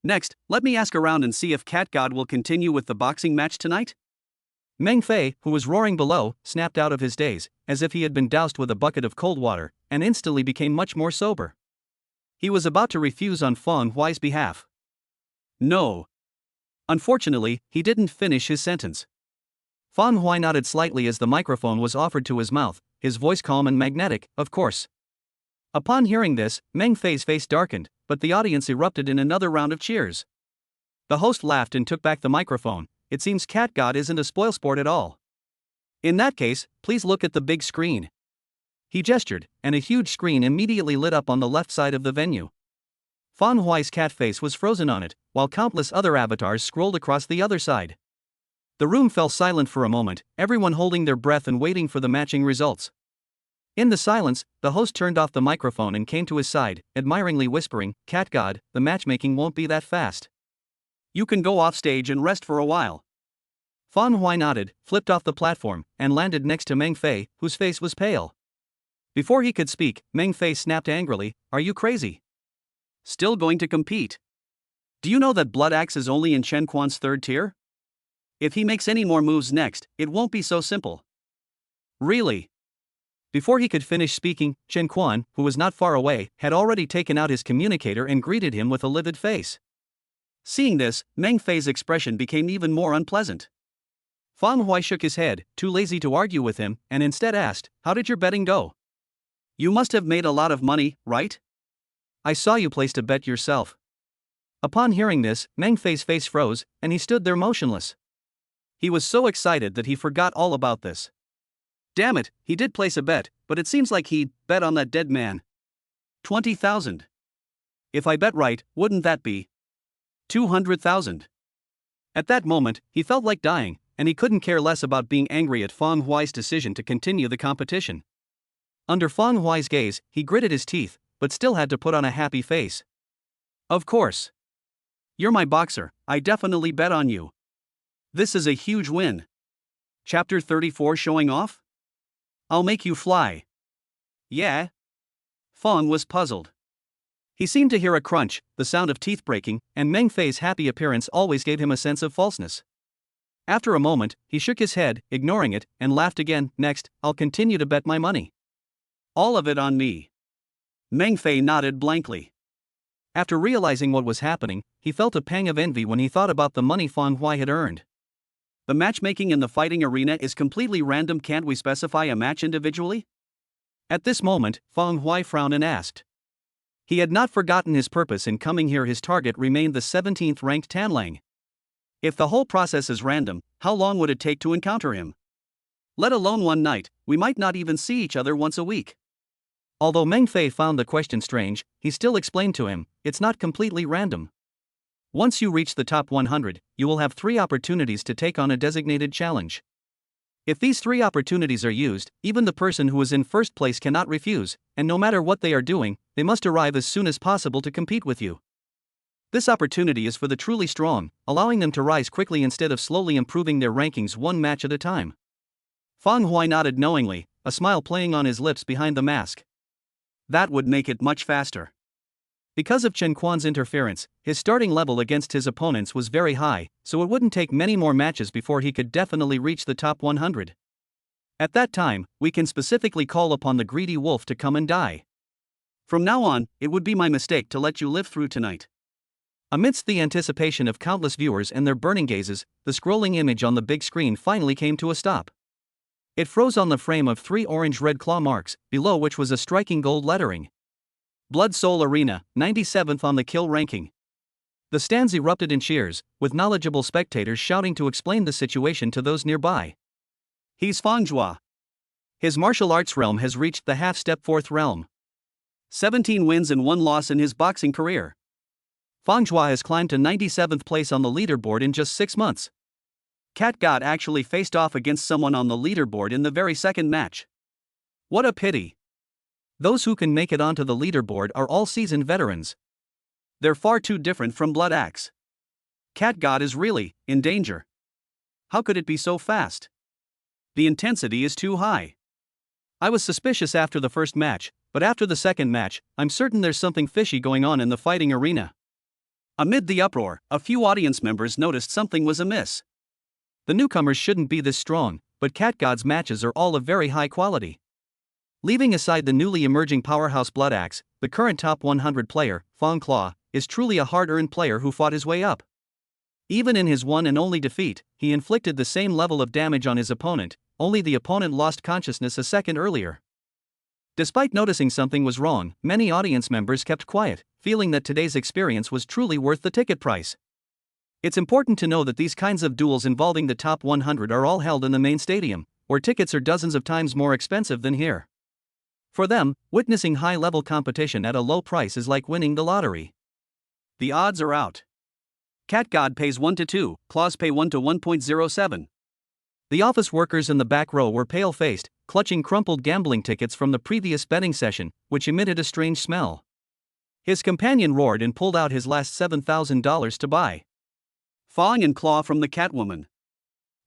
S1: Next, let me ask around and see if Cat God will continue with the boxing match tonight? Meng Fei, who was roaring below, snapped out of his daze, as if he had been doused with a bucket of cold water, and instantly became much more sober. He was about to refuse on Feng Huai's behalf. No. Unfortunately, he didn't finish his sentence. Feng Huai nodded slightly as the microphone was offered to his mouth, his voice calm and magnetic, of course. Upon hearing this, Meng Fei's face darkened, but the audience erupted in another round of cheers. The host laughed and took back the microphone. It seems Cat God isn't a spoilsport at all. In that case, please look at the big screen. He gestured, and a huge screen immediately lit up on the left side of the venue. Fan Huai's cat face was frozen on it, while countless other avatars scrolled across the other side. The room fell silent for a moment, everyone holding their breath and waiting for the matching results. In the silence, the host turned off the microphone and came to his side, admiringly whispering, "Cat God, the matchmaking won't be that fast. You can go off stage and rest for a while." Fan Hui nodded, flipped off the platform, and landed next to Meng Fei, whose face was pale. Before he could speak, Meng Fei snapped angrily, "Are you crazy? Still going to compete? Do you know that Blood Axe is only in Chen Quan's third tier? If he makes any more moves next, it won't be so simple." "Really?" Before he could finish speaking, Chen Quan, who was not far away, had already taken out his communicator and greeted him with a livid face. Seeing this, Meng Fei's expression became even more unpleasant. Fan Hui shook his head, too lazy to argue with him, and instead asked, "How did your betting go? You must have made a lot of money, right? I saw you placed a bet yourself." Upon hearing this, Meng Fei's face froze, and he stood there motionless. He was so excited that he forgot all about this. Damn it, he did place a bet, but it seems like he bet on that dead man. 20,000. If I bet right, wouldn't that be 200,000? At that moment, he felt like dying, and he couldn't care less about being angry at Fan Huai's decision to continue the competition. Under Fan Huai's gaze, he gritted his teeth, but still had to put on a happy face. "Of course. You're my boxer, I definitely bet on you. This is a huge win." Chapter 34 Showing Off? "I'll make you fly." "Yeah?" Fan was puzzled. He seemed to hear a crunch, the sound of teeth breaking, and Meng Fei's happy appearance always gave him a sense of falseness. After a moment, he shook his head, ignoring it, and laughed again. "Next, I'll continue to bet my money." "All of it on me." Meng Fei nodded blankly. After realizing what was happening, he felt a pang of envy when he thought about the money Fan Hui had earned. "The matchmaking in the fighting arena is completely random. Can't we specify a match individually?" At this moment, Fan Hui frowned and asked. He had not forgotten his purpose in coming here. His target remained the 17th ranked Tanlang. If the whole process is random, how long would it take to encounter him? Let alone one night, we might not even see each other once a week. Although Meng Fei found the question strange, he still explained to him, "It's not completely random. Once you reach the top 100, you will have 3 opportunities to take on a designated challenge. If these 3 opportunities are used, even the person who is in first place cannot refuse, and no matter what they are doing, they must arrive as soon as possible to compete with you. This opportunity is for the truly strong, allowing them to rise quickly instead of slowly improving their rankings one match at a time." Fan Hui nodded knowingly, a smile playing on his lips behind the mask. That would make it much faster. Because of Chen Quan's interference, his starting level against his opponents was very high, so it wouldn't take many more matches before he could definitely reach the top 100. At that time, we can specifically call upon the greedy wolf to come and die. From now on, it would be my mistake to let you live through tonight. Amidst the anticipation of countless viewers and their burning gazes, the scrolling image on the big screen finally came to a stop. It froze on the frame of 3 orange-red claw marks, below which was a striking gold lettering. Blood Soul Arena, 97th on the kill ranking. The stands erupted in cheers, with knowledgeable spectators shouting to explain the situation to those nearby. "He's Fangjua. His martial arts realm has reached the half-step 4th realm. 17 wins and 1 loss in his boxing career. Fangjua has climbed to 97th place on the leaderboard in just 6 months. Cat God actually faced off against someone on the leaderboard in the very second match. What a pity. Those who can make it onto the leaderboard are all seasoned veterans. They're far too different from Blood Axe. Cat God is really in danger. How could it be so fast? The intensity is too high. I was suspicious after the first match, but after the second match, I'm certain there's something fishy going on in the fighting arena." Amid the uproar, a few audience members noticed something was amiss. The newcomers shouldn't be this strong, but Cat God's matches are all of very high quality. Leaving aside the newly emerging powerhouse Blood Axe, the current top 100 player, Fang Claw, is truly a hard-earned player who fought his way up. Even in his one and only defeat, he inflicted the same level of damage on his opponent, only the opponent lost consciousness a second earlier. Despite noticing something was wrong, many audience members kept quiet, feeling that today's experience was truly worth the ticket price. It's important to know that these kinds of duels involving the top 100 are all held in the main stadium, where tickets are dozens of times more expensive than here. For them, witnessing high-level competition at a low price is like winning the lottery. The odds are out. Cat God pays 1 to 2, claws pay 1 to 1.07. The office workers in the back row were pale-faced, clutching crumpled gambling tickets from the previous betting session, which emitted a strange smell. His companion roared and pulled out his last $7,000 to buy. Fawing and claw from the Catwoman.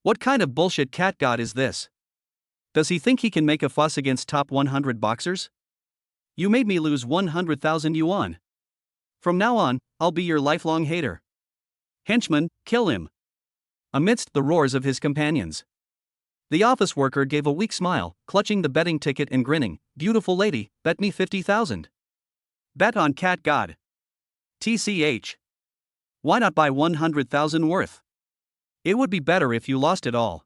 S1: What kind of bullshit cat god is this? Does he think he can make a fuss against top 100 boxers? You made me lose 100,000 yuan. From now on, I'll be your lifelong hater. Henchman, kill him. Amidst the roars of his companions, the office worker gave a weak smile, clutching the betting ticket and grinning. Beautiful lady, bet me 50,000. Bet on cat god. TCH. Why not buy 100,000 worth? It would be better if you lost it all.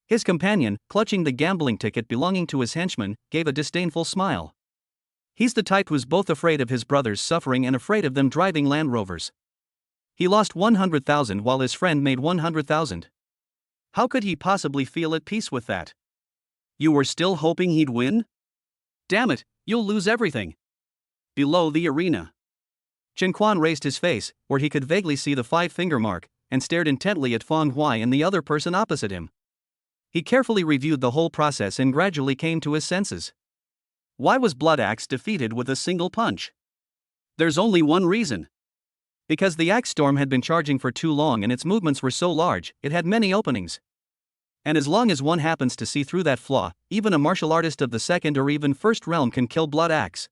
S1: His companion, clutching the gambling ticket belonging to his henchman, gave a disdainful smile. He's the type who's both afraid of his brothers suffering and afraid of them driving Land Rovers. He lost 100,000 while his friend made 100,000. How could he possibly feel at peace with that? You were still hoping he'd win? Damn it, you'll lose everything. Below the arena, Chen Quan raised his face, where he could vaguely see the 5-finger mark, and stared intently at Fang Huai and the other person opposite him. He carefully reviewed the whole process and gradually came to his senses. Why was Blood Axe defeated with a single punch? There's only one reason. Because the Axe Storm had been charging for too long and its movements were so large, it had many openings. And as long as one happens to see through that flaw, even a martial artist of the second or even first realm can kill Blood Axe.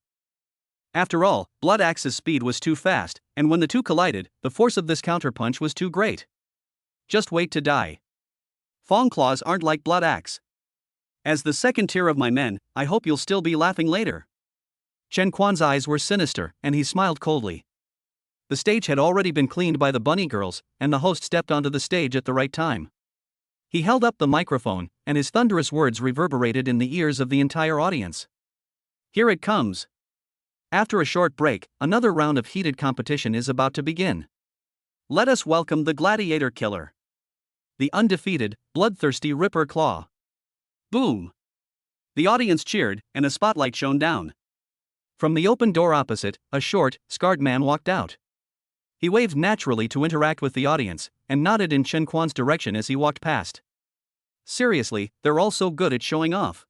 S1: After all, Blood Axe's speed was too fast, and when the two collided, the force of this counterpunch was too great. Just wait to die. Fang claws aren't like Blood Axe. As the second tier of my men, I hope you'll still be laughing later. Chen Quan's eyes were sinister, and he smiled coldly. The stage had already been cleaned by the bunny girls, and the host stepped onto the stage at the right time. He held up the microphone, and his thunderous words reverberated in the ears of the entire audience. Here it comes. After a short break, another round of heated competition is about to begin. Let us welcome the gladiator killer. The undefeated, bloodthirsty Ripper Claw. Boom! The audience cheered, and a spotlight shone down. From the open door opposite, a short, scarred man walked out. He waved naturally to interact with the audience, and nodded in Chen Quan's direction as he walked past. Seriously, they're all so good at showing off.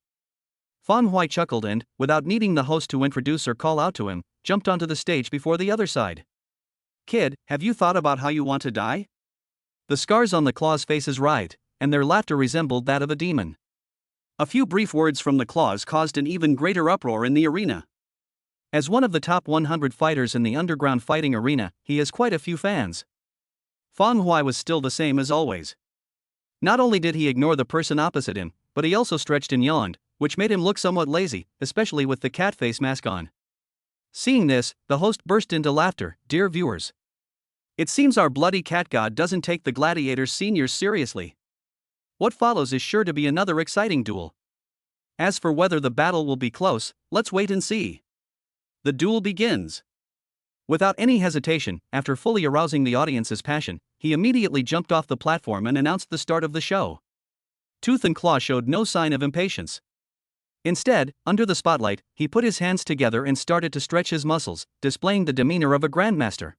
S1: Fan Huai chuckled and, without needing the host to introduce or call out to him, jumped onto the stage before the other side. Kid, have you thought about how you want to die? The scars on the claws' faces writhed, and their laughter resembled that of a demon. A few brief words from the claws caused an even greater uproar in the arena. As one of the top 100 fighters in the underground fighting arena, he has quite a few fans. Fang Huai was still the same as always. Not only did he ignore the person opposite him, but he also stretched and yawned, which made him look somewhat lazy, especially with the cat face mask on. Seeing this, the host burst into laughter. Dear viewers, it seems our bloody cat god doesn't take the gladiators seniors seriously. What follows is sure to be another exciting duel. As for whether the battle will be close, let's wait and see. The duel begins. Without any hesitation, after fully arousing the audience's passion, he immediately jumped off the platform and announced the start of the show. Tooth and Claw showed no sign of impatience. Instead, under the spotlight, he put his hands together and started to stretch his muscles, displaying the demeanor of a grandmaster.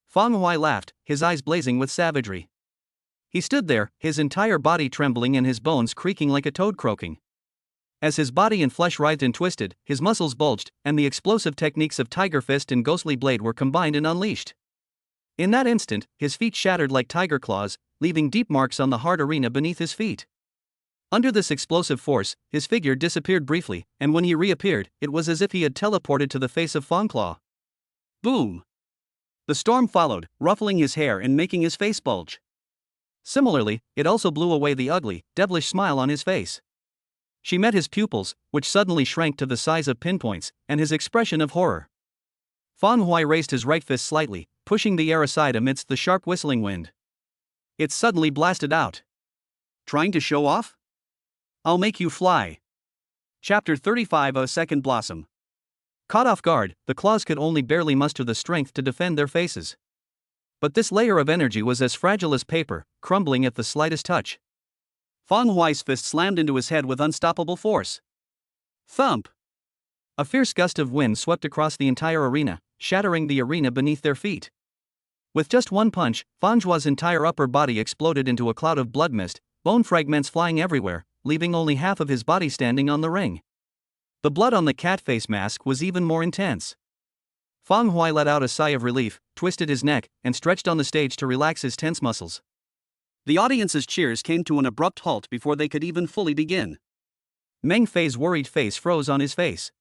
S1: Fang Huai laughed, his eyes blazing with savagery. He stood there, his entire body trembling and his bones creaking like a toad croaking. As his body and flesh writhed and twisted, his muscles bulged, and the explosive techniques of Tiger Fist and Ghostly Blade were combined and unleashed. In that instant, his feet shattered like tiger claws, leaving deep marks on the hard arena beneath his feet. Under this explosive force, his figure disappeared briefly, and when he reappeared, it was as if he had teleported to the face of Fang Claw. Boom! The storm followed, ruffling his hair and making his face bulge. Similarly, it also blew away the ugly, devilish smile on his face. She met his pupils, which suddenly shrank to the size of pinpoints, and his expression of horror. Fang Huai raised his right fist slightly, pushing the air aside amidst the sharp whistling wind. It suddenly blasted out. Trying to show off? I'll make you fly. Chapter 35. A Second Blossom. Caught off guard, the claws could only barely muster the strength to defend their faces. But this layer of energy was as fragile as paper, crumbling at the slightest touch. Feng Huai's fist slammed into his head with unstoppable force. Thump! A fierce gust of wind swept across the entire arena, shattering the arena beneath their feet. With just one punch, Feng Huai's entire upper body exploded into a cloud of blood mist, bone fragments flying everywhere, leaving only half of his body standing on the ring. The blood on the cat face mask was even more intense. Feng Huai let out a sigh of relief, twisted his neck, and stretched on the stage to relax his tense muscles. The audience's cheers came to an abrupt halt before they could even fully begin. Meng Fei's worried face froze on his face.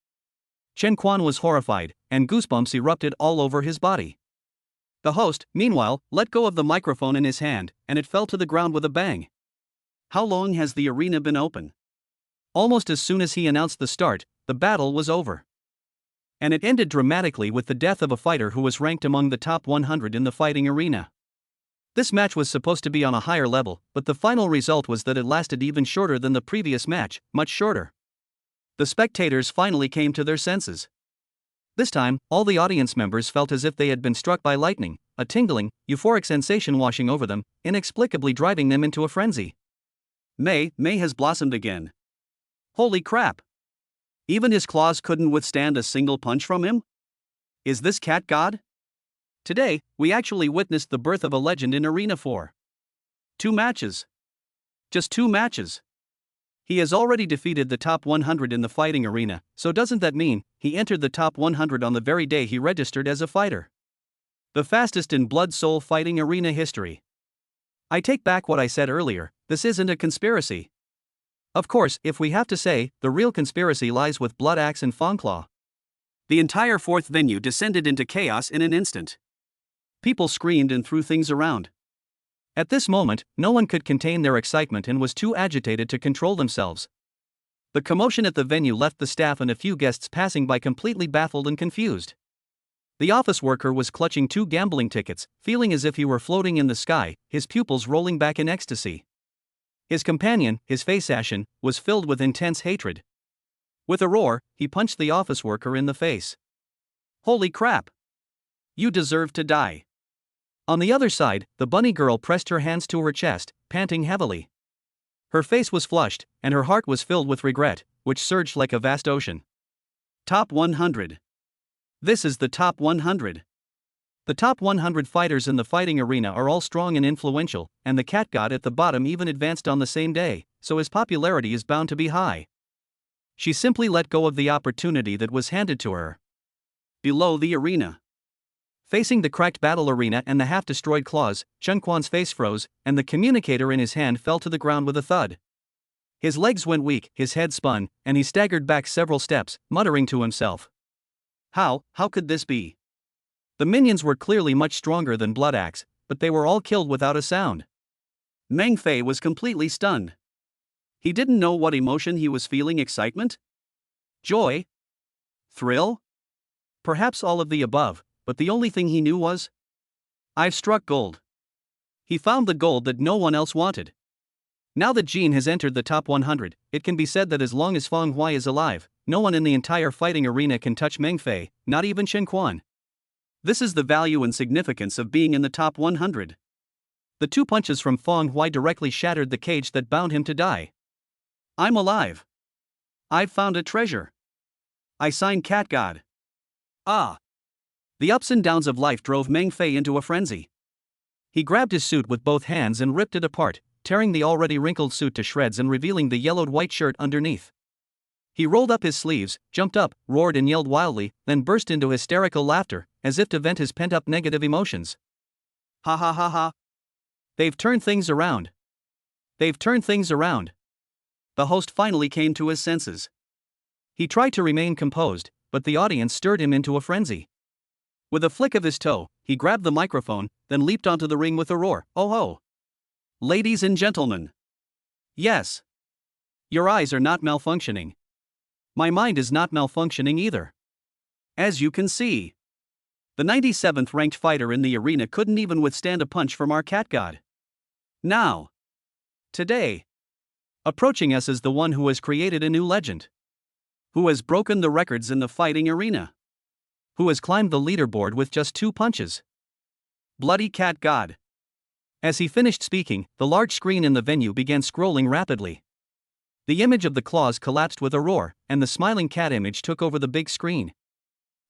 S1: Chen Quan was horrified, and goosebumps erupted all over his body. The host, meanwhile, let go of the microphone in his hand, and it fell to the ground with a bang. How long has the arena been open? Almost as soon as he announced the start, the battle was over. And it ended dramatically with the death of a fighter who was ranked among the top 100 in the fighting arena. This match was supposed to be on a higher level, but the final result was that it lasted even shorter than the previous match, much shorter. The spectators finally came to their senses. This time, all the audience members felt as if they had been struck by lightning, a tingling, euphoric sensation washing over them, inexplicably driving them into a frenzy. May has blossomed again. Holy crap! Even his claws couldn't withstand a single punch from him? Is this cat god? Today, we actually witnessed the birth of a legend in Arena 4. 2 matches. Just 2 matches. He has already defeated the top 100 in the fighting arena, so doesn't that mean he entered the top 100 on the very day he registered as a fighter? The fastest in Blood Soul fighting arena history. I take back what I said earlier, this isn't a conspiracy. Of course, if we have to say, the real conspiracy lies with Blood Axe and Fangclaw. The entire 4th venue descended into chaos in an instant. People screamed and threw things around. At this moment, no one could contain their excitement and was too agitated to control themselves. The commotion at the venue left the staff and a few guests passing by completely baffled and confused. The office worker was clutching 2 gambling tickets, feeling as if he were floating in the sky, his pupils rolling back in ecstasy. His companion, his face ashen, was filled with intense hatred. With a roar, he punched the office worker in the face. Holy crap! You deserve to die. On the other side, the bunny girl pressed her hands to her chest, panting heavily. Her face was flushed, and her heart was filled with regret, which surged like a vast ocean. Top 100. This is the top 100. The top 100 fighters in the fighting arena are all strong and influential, and the cat god at the bottom even advanced on the same day, so his popularity is bound to be high. She simply let go of the opportunity that was handed to her. Below the arena. Facing the cracked battle arena and the half-destroyed claws, Chen Quan's face froze, and the communicator in his hand fell to the ground with a thud. His legs went weak, his head spun, and he staggered back several steps, muttering to himself. How could this be? The minions were clearly much stronger than Blood Axe, but they were all killed without a sound. Meng Fei was completely stunned. He didn't know what emotion he was feeling: excitement? Joy? Thrill? Perhaps all of the above, but the only thing he knew was, I've struck gold. He found the gold that no one else wanted. Now that Jean has entered the top 100, it can be said that as long as Feng Huai is alive, no one in the entire fighting arena can touch Meng Fei, not even Chen Quan. This is the value and significance of being in the top 100. The 2 punches from Feng Huai directly shattered the cage that bound him to die. I'm alive. I've found a treasure. I signed Cat God. Ah! The ups and downs of life drove Meng Fei into a frenzy. He grabbed his suit with both hands and ripped it apart, tearing the already wrinkled suit to shreds and revealing the yellowed white shirt underneath. He rolled up his sleeves, jumped up, roared and yelled wildly, then burst into hysterical laughter, as if to vent his pent-up negative emotions. Ha ha ha ha! They've turned things around. They've turned things around. The host finally came to his senses. He tried to remain composed, but the audience stirred him into a frenzy. With a flick of his toe, he grabbed the microphone, then leaped onto the ring with a roar. Oh ho! Ladies and gentlemen. Yes. Your eyes are not malfunctioning. My mind is not malfunctioning either. As you can see, the 97th ranked fighter in the arena couldn't even withstand a punch from our cat god. Now. Today. Approaching us is the one who has created a new legend. Who has broken the records in the fighting arena. Who has climbed the leaderboard with just 2 punches. Bloody Cat God. As he finished speaking, the large screen in the venue began scrolling rapidly. The image of the claws collapsed with a roar, and the smiling cat image took over the big screen.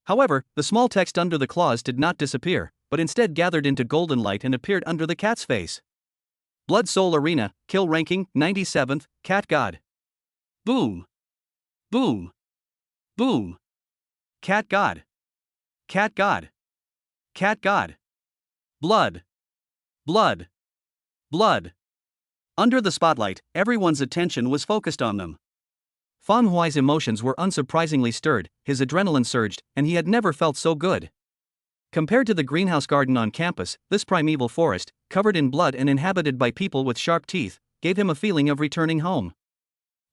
S1: However, the small text under the claws did not disappear, but instead gathered into golden light and appeared under the cat's face. Blood Soul Arena, kill ranking, 97th, Cat God. Boom. Boom. Boom. Cat God. Cat God. Cat God. Blood. Blood. Blood. Under the spotlight, everyone's attention was focused on them. Fang Huai's emotions were unsurprisingly stirred, his adrenaline surged, and he had never felt so good. Compared to the greenhouse garden on campus, this primeval forest, covered in blood and inhabited by people with sharp teeth, gave him a feeling of returning home.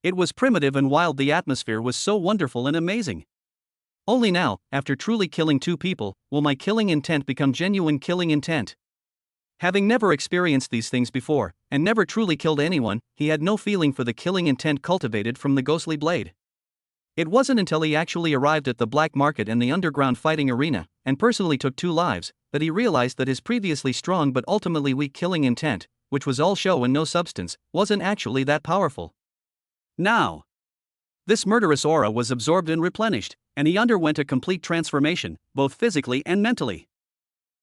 S1: It was primitive and wild, the atmosphere was so wonderful and amazing. Only now, after truly killing 2 people, will my killing intent become genuine killing intent. Having never experienced these things before, and never truly killed anyone, he had no feeling for the killing intent cultivated from the ghostly blade. It wasn't until he actually arrived at the black market and the underground fighting arena, and personally took 2 lives, that he realized that his previously strong but ultimately weak killing intent, which was all show and no substance, wasn't actually that powerful. Now, this murderous aura was absorbed and replenished, and he underwent a complete transformation, both physically and mentally.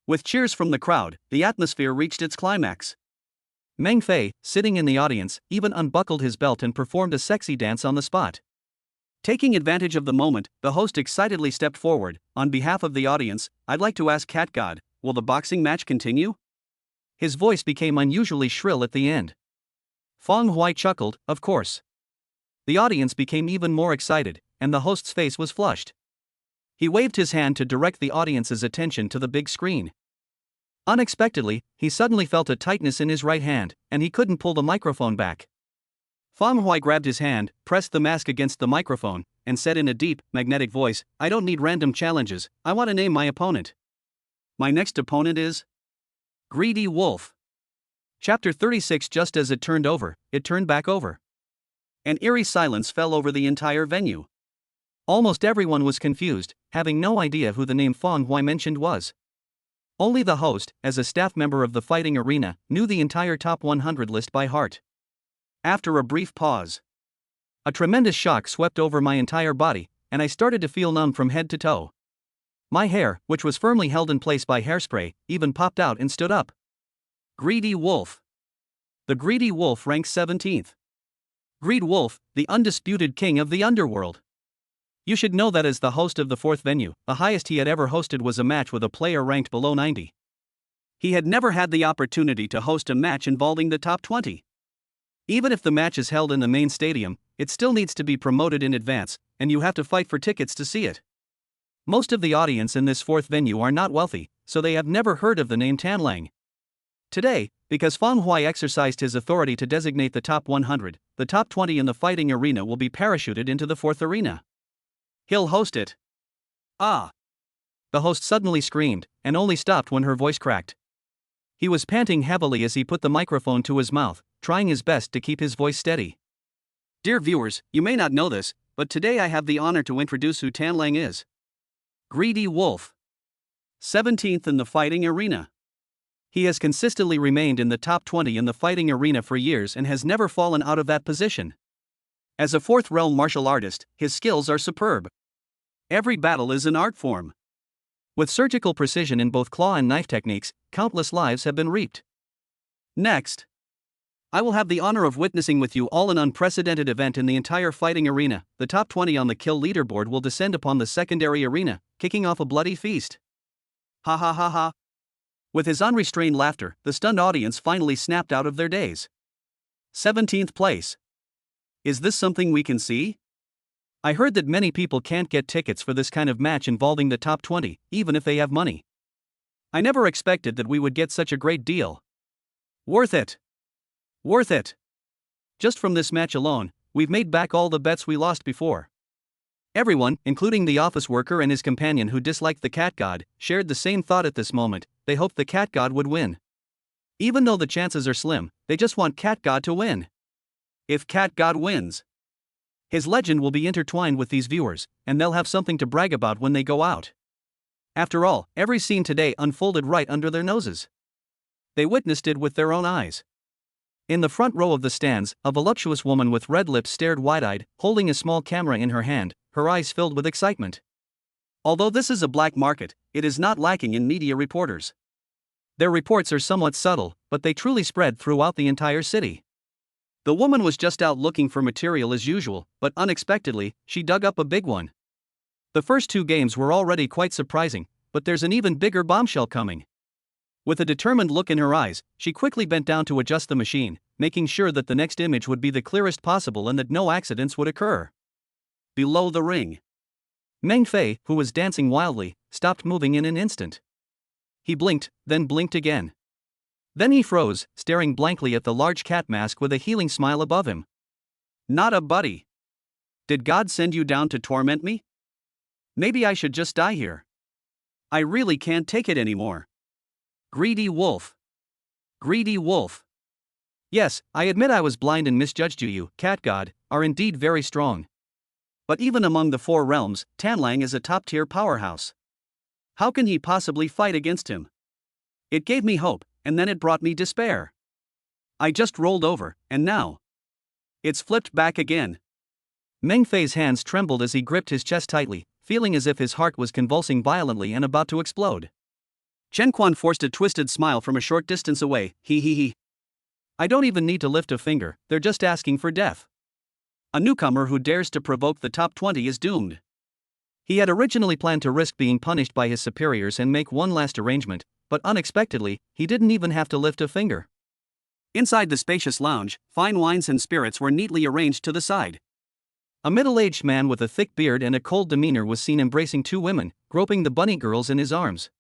S1: With cheers from the crowd, the atmosphere reached its climax. Meng Fei, sitting in the audience, even unbuckled his belt and performed a sexy dance on the spot. Taking advantage of the moment, the host excitedly stepped forward. On behalf of the audience, I'd like to ask Cat God, will the boxing match continue? His voice became unusually shrill at the end. Fang Huai chuckled, of course. The audience became even more excited, and the host's face was flushed. He waved his hand to direct the audience's attention to the big screen. Unexpectedly, he suddenly felt a tightness in his right hand, and he couldn't pull the microphone back. Fang Huai grabbed his hand, pressed the mask against the microphone, and said in a deep, magnetic voice, I don't need random challenges, I want to name my opponent. My next opponent is Greedy Wolf. Chapter 36. Just as it turned over, it turned back over. An eerie silence fell over the entire venue. Almost everyone was confused, having no idea who the name Fang Huai mentioned was. Only the host, as a staff member of the fighting arena, knew the entire top 100 list by heart. After a brief pause, a tremendous shock swept over my entire body, and I started to feel numb from head to toe. My hair, which was firmly held in place by hairspray, even popped out and stood up. Greedy Wolf. The Greedy Wolf ranks 17th. Greed Wolf, the undisputed king of the underworld. You should know that as the host of the 4th venue, the highest he had ever hosted was a match with a player ranked below 90. He had never had the opportunity to host a match involving the top 20. Even if the match is held in the main stadium, it still needs to be promoted in advance, and you have to fight for tickets to see it. Most of the audience in this 4th venue are not wealthy, so they have never heard of the name Tanlang. Today, because Fang Huai exercised his authority to designate the top 100, the top 20 in the fighting arena will be parachuted into the 4th arena. He'll host it. Ah! The host suddenly screamed, and only stopped when her voice cracked. He was panting heavily as he put the microphone to his mouth, trying his best to keep his voice steady. Dear viewers, you may not know this, but today I have the honor to introduce who Tanlang is. Greedy Wolf. 17th in the fighting arena. He has consistently remained in the top 20 in the fighting arena for years and has never fallen out of that position. As a 4th realm martial artist, his skills are superb. Every battle is an art form. With surgical precision in both claw and knife techniques, countless lives have been reaped. Next, I will have the honor of witnessing with you all an unprecedented event in the entire fighting arena. The top 20 on the kill leaderboard will descend upon the secondary arena, kicking off a bloody feast. Ha ha ha ha. With his unrestrained laughter, the stunned audience finally snapped out of their daze. 17th place. Is this something we can see? I heard that many people can't get tickets for this kind of match involving the top 20, even if they have money. I never expected that we would get such a great deal. Worth it. Worth it. Just from this match alone, we've made back all the bets we lost before. Everyone, including the office worker and his companion who disliked the cat god, shared the same thought at this moment. They hoped the cat god would win. Even though the chances are slim, they just want cat god to win. If Cat God wins, his legend will be intertwined with these viewers, and they'll have something to brag about when they go out. After all, every scene today unfolded right under their noses. They witnessed it with their own eyes. In the front row of the stands, a voluptuous woman with red lips stared wide-eyed, holding a small camera in her hand, her eyes filled with excitement. Although this is a black market, it is not lacking in media reporters. Their reports are somewhat subtle, but they truly spread throughout the entire city. The woman was just out looking for material as usual, but unexpectedly, she dug up a big one. The first two games were already quite surprising, but there's an even bigger bombshell coming. With a determined look in her eyes, she quickly bent down to adjust the machine, making sure that the next image would be the clearest possible and that no accidents would occur. Below the ring, Meng Fei, who was dancing wildly, stopped moving in an instant. He blinked, then blinked again. Then he froze, staring blankly at the large cat mask with a healing smile above him. Not a buddy. Did God send you down to torment me? Maybe I should just die here. I really can't take it anymore. Greedy wolf. Greedy wolf. Yes, I admit I was blind and misjudged you, cat god, are indeed very strong. But even among the four realms, Tanlang is a top-tier powerhouse. How can he possibly fight against him? It gave me hope, and then it brought me despair. I just rolled over, and now it's flipped back again. Meng Fei's hands trembled as he gripped his chest tightly, feeling as if his heart was convulsing violently and about to explode. Chen Quan forced a twisted smile from a short distance away. He. I don't even need to lift a finger, they're just asking for death. A newcomer who dares to provoke the top 20 is doomed. He had originally planned to risk being punished by his superiors and make one last arrangement, but unexpectedly, he didn't even have to lift a finger. Inside the spacious lounge, fine wines and spirits were neatly arranged to the side. A middle-aged man with a thick beard and a cold demeanor was seen embracing two women, groping the bunny girls in his arms.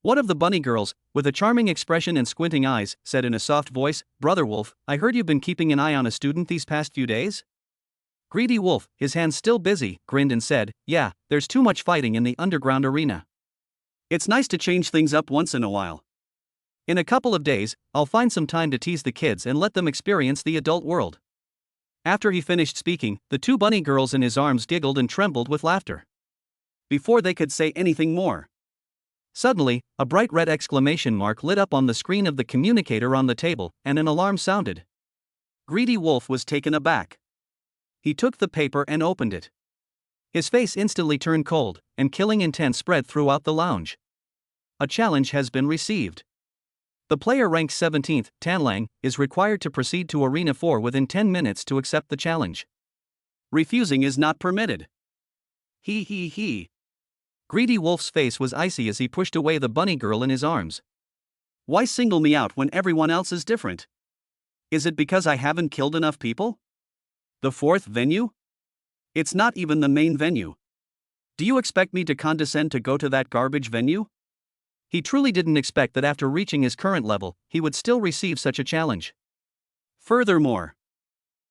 S1: One of the bunny girls, with a charming expression and squinting eyes, said in a soft voice, "Brother Wolf, I heard you've been keeping an eye on a student these past few days?" Greedy Wolf, his hands still busy, grinned and said, "Yeah, there's too much fighting in the underground arena. It's nice to change things up once in a while. In a couple of days, I'll find some time to tease the kids and let them experience the adult world." After he finished speaking, the two bunny girls in his arms giggled and trembled with laughter. Before they could say anything more, suddenly, a bright red exclamation mark lit up on the screen of the communicator on the table, and an alarm sounded. Greedy Wolf was taken aback. He took the paper and opened it. His face instantly turned cold, and killing intent spread throughout the lounge. A challenge has been received. The player ranked 17th, Tanlang, is required to proceed to Arena 4 within 10 minutes to accept the challenge. Refusing is not permitted. He. Greedy Wolf's face was icy as he pushed away the bunny girl in his arms. Why single me out when everyone else is different? Is it because I haven't killed enough people? The fourth venue? It's not even the main venue. Do you expect me to condescend to go to that garbage venue? He truly didn't expect that after reaching his current level, he would still receive such a challenge. Furthermore,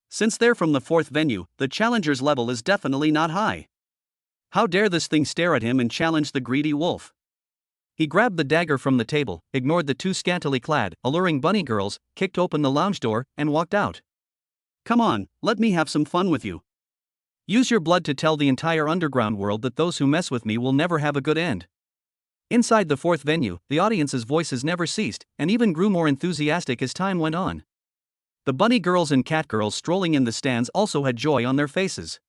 S1: since they're from the fourth venue, the challenger's level is definitely not high. How dare this thing stare at him and challenge the greedy wolf? He grabbed the dagger from the table, ignored the two scantily clad, alluring bunny girls, kicked open the lounge door, and walked out. Come on, let me have some fun with you. Use your blood to tell the entire underground world that those who mess with me will never have a good end. Inside the fourth venue, the audience's voices never ceased, and even grew more enthusiastic as time went on. The bunny girls and cat girls strolling in the stands also had joy on their faces.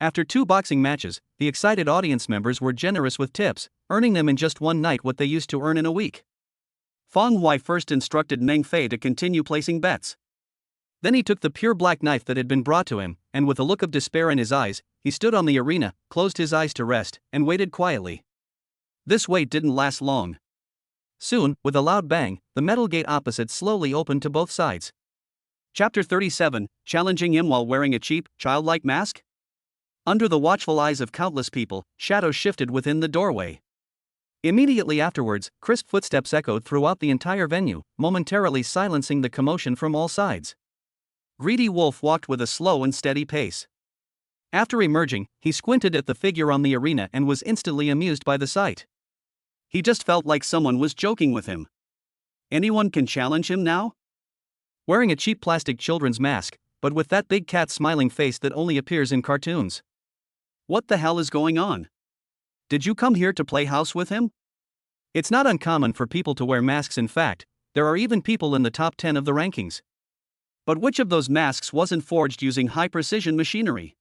S1: After two boxing matches, the excited audience members were generous with tips, earning them in just one night what they used to earn in a week. Feng Hui first instructed Meng Fei to continue placing bets. Then he took the pure black knife that had been brought to him, and with a look of despair in his eyes, he stood on the arena, closed his eyes to rest, and waited quietly. This wait didn't last long. Soon, with a loud bang, the metal gate opposite slowly opened to both sides. Chapter 37, Challenging him while wearing a cheap, childlike mask? Under the watchful eyes of countless people, shadows shifted within the doorway. Immediately afterwards, crisp footsteps echoed throughout the entire venue, momentarily silencing the commotion from all sides. Greedy Wolf walked with a slow and steady pace. After emerging, he squinted at the figure on the arena and was instantly amused by the sight. He just felt like someone was joking with him. Anyone can challenge him now? Wearing a cheap plastic children's mask, but with that big cat smiling face that only appears in cartoons. What the hell is going on? Did you come here to play house with him? It's not uncommon for people to wear masks. In fact, there are even people in the top 10 of the rankings. But which of those masks wasn't forged using high-precision machinery?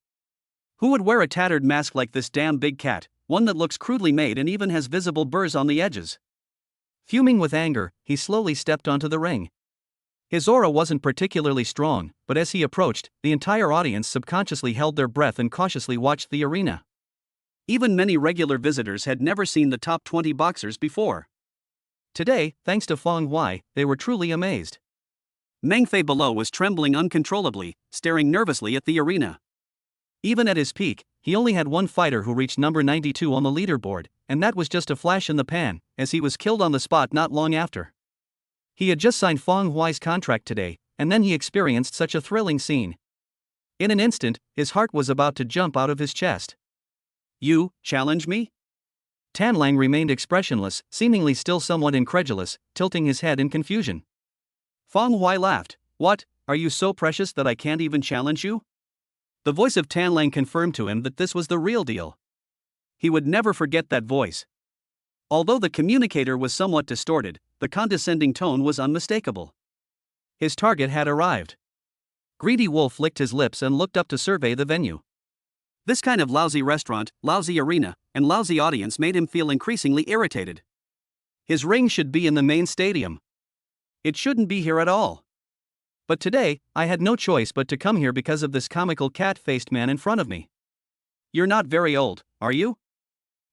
S1: Who would wear a tattered mask like this damn big cat, one that looks crudely made and even has visible burrs on the edges? Fuming with anger, he slowly stepped onto the ring. His aura wasn't particularly strong, but as he approached, the entire audience subconsciously held their breath and cautiously watched the arena. Even many regular visitors had never seen the top 20 boxers before. Today, thanks to Feng Hui, they were truly amazed. Meng Fei below was trembling uncontrollably, staring nervously at the arena. Even at his peak, he only had one fighter who reached number 92 on the leaderboard, and that was just a flash in the pan, as he was killed on the spot not long after. He had just signed Feng Hui's contract today, and then he experienced such a thrilling scene. In an instant, his heart was about to jump out of his chest. You challenge me? Tan Lang remained expressionless, seemingly still somewhat incredulous, tilting his head in confusion. Feng Hui laughed. What, are you so precious that I can't even challenge you? The voice of Tan Lang confirmed to him that this was the real deal. He would never forget that voice. Although the communicator was somewhat distorted, the condescending tone was unmistakable. His target had arrived. Greedy Wolf licked his lips and looked up to survey the venue. This kind of lousy restaurant, lousy arena, and lousy audience made him feel increasingly irritated. His ring should be in the main stadium. It shouldn't be here at all. But today, I had no choice but to come here because of this comical cat-faced man in front of me. You're not very old, are you?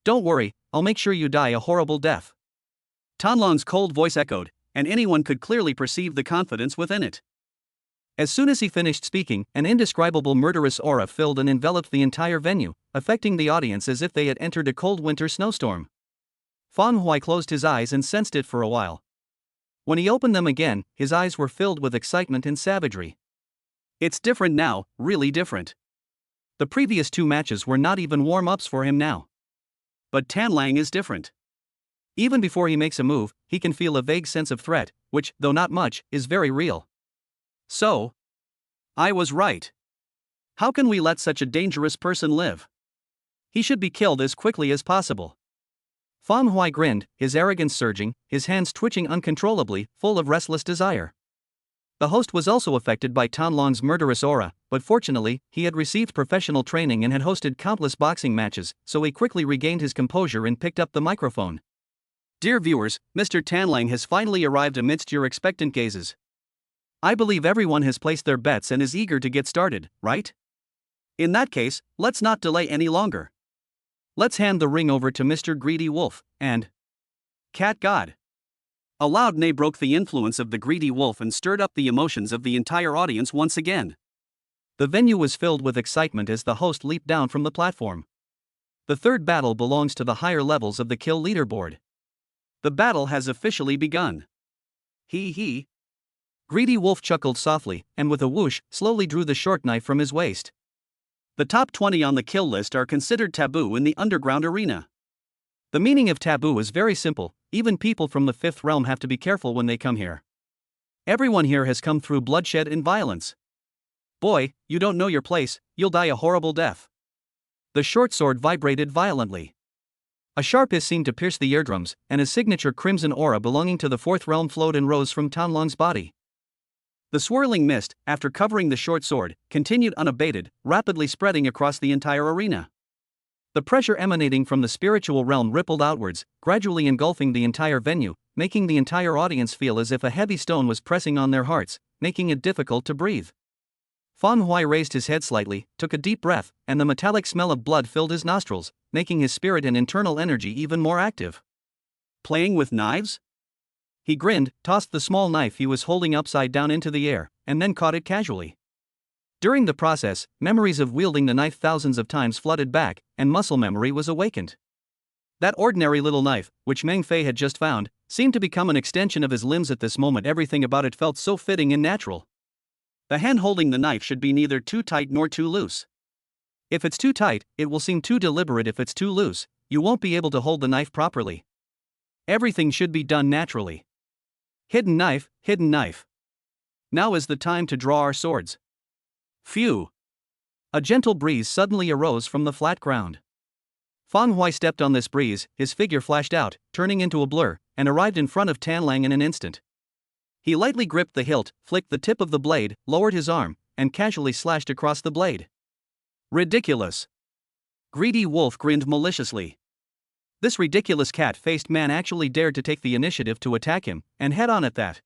S1: Don't worry, I'll make sure you die a horrible death. Tan Lang's cold voice echoed, and anyone could clearly perceive the confidence within it. As soon as he finished speaking, an indescribable murderous aura filled and enveloped the entire venue, affecting the audience as if they had entered a cold winter snowstorm. Feng Hui closed his eyes and sensed it for a while. When he opened them again, his eyes were filled with excitement and savagery. It's different now, really different. The previous two matches were not even warm-ups for him now. But Tan Lang is different. Even before he makes a move, he can feel a vague sense of threat, which, though not much, is very real. So, I was right. How can we let such a dangerous person live? He should be killed as quickly as possible. Feng Hui grinned, his arrogance surging, his hands twitching uncontrollably, full of restless desire. The host was also affected by Tan Lang's murderous aura, but fortunately, he had received professional training and had hosted countless boxing matches, so he quickly regained his composure and picked up the microphone. Dear viewers, Mr. Tan Lang has finally arrived amidst your expectant gazes. I believe everyone has placed their bets and is eager to get started, right? In that case, let's not delay any longer. Let's hand the ring over to Mr. Greedy Wolf, and Cat God. A loud neigh broke the influence of the Greedy Wolf and stirred up the emotions of the entire audience once again. The venue was filled with excitement as the host leaped down from the platform. The third battle belongs to the higher levels of the kill leaderboard. The battle has officially begun. He. Greedy Wolf chuckled softly, and with a whoosh, slowly drew the short knife from his waist. The top 20 on the kill list are considered taboo in the underground arena. The meaning of taboo is very simple, even people from the fifth realm have to be careful when they come here. Everyone here has come through bloodshed and violence. Boy, you don't know your place, you'll die a horrible death. The short sword vibrated violently. A sharp hiss seemed to pierce the eardrums, and a signature crimson aura belonging to the fourth realm flowed and rose from Tan Lang's body. The swirling mist, after covering the short sword, continued unabated, rapidly spreading across the entire arena. The pressure emanating from the spiritual realm rippled outwards, gradually engulfing the entire venue, making the entire audience feel as if a heavy stone was pressing on their hearts, making it difficult to breathe. Feng Hui raised his head slightly, took a deep breath, and the metallic smell of blood filled his nostrils, making his spirit and internal energy even more active. Playing with knives? He grinned, tossed the small knife he was holding upside down into the air, and then caught it casually. During the process, memories of wielding the knife thousands of times flooded back, and muscle memory was awakened. That ordinary little knife, which Meng Fei had just found, seemed to become an extension of his limbs at this moment. Everything about it felt so fitting and natural. The hand holding the knife should be neither too tight nor too loose. If it's too tight, it will seem too deliberate. If it's too loose, you won't be able to hold the knife properly. Everything should be done naturally. Hidden knife, hidden knife. Now is the time to draw our swords. Phew! A gentle breeze suddenly arose from the flat ground. Fang Hui stepped on this breeze, his figure flashed out, turning into a blur, and arrived in front of Tan Lang in an instant. He lightly gripped the hilt, flicked the tip of the blade, lowered his arm, and casually slashed across the blade. Ridiculous! Greedy Wolf grinned maliciously. This ridiculous cat-faced man actually dared to take the initiative to attack him, and head on at that.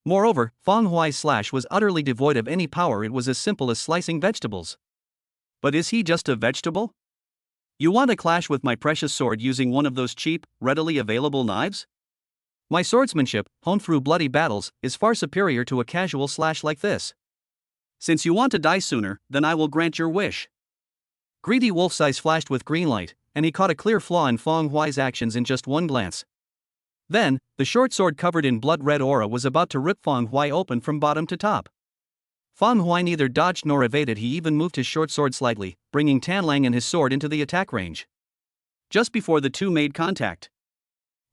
S1: Moreover, Fang Hui's slash was utterly devoid of any power. It was as simple as slicing vegetables. But is he just a vegetable? You want to clash with my precious sword using one of those cheap, readily available knives? My swordsmanship, honed through bloody battles, is far superior to a casual slash like this. Since you want to die sooner, then I will grant your wish. Greedy Wolf's eyes flashed with green light, and he caught a clear flaw in Fang Hui's actions in just one glance. Then, the short sword covered in blood-red aura was about to rip Fang Hui open from bottom to top. Fang Hui neither dodged nor evaded. He even moved his short sword slightly, bringing Tan Lang and his sword into the attack range. Just before the two made contact,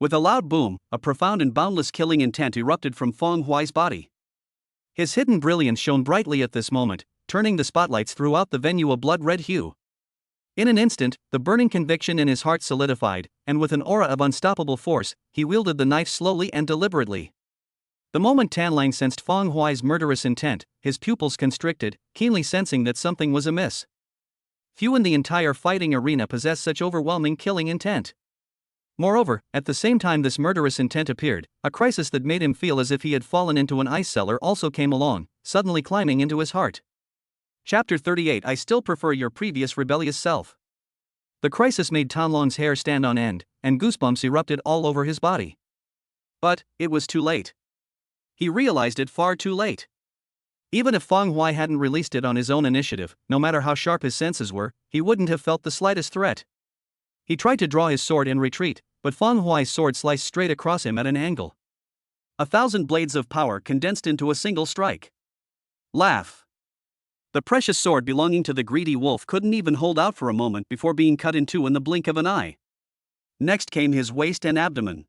S1: with a loud boom, a profound and boundless killing intent erupted from Fang Hui's body. His hidden brilliance shone brightly at this moment, turning the spotlights throughout the venue a blood-red hue. In an instant, the burning conviction in his heart solidified, and with an aura of unstoppable force, he wielded the knife slowly and deliberately. The moment Tan Lang sensed Fang Hui's murderous intent, his pupils constricted, keenly sensing that something was amiss. Few in the entire fighting arena possess such overwhelming killing intent. Moreover, at the same time this murderous intent appeared, a crisis that made him feel as if he had fallen into an ice cellar also came along, suddenly climbing into his heart. Chapter 38. I still prefer your previous rebellious self. The crisis made Tan Lang's hair stand on end, and goosebumps erupted all over his body. But it was too late. He realized it far too late. Even if Fang Hui hadn't released it on his own initiative, no matter how sharp his senses were, he wouldn't have felt the slightest threat. He tried to draw his sword and retreat, but Fang Hui's sword sliced straight across him at an angle. 1,000 blades of power condensed into a single strike. Laugh. The precious sword belonging to the greedy wolf couldn't even hold out for a moment before being cut in two in the blink of an eye. Next came his waist and abdomen.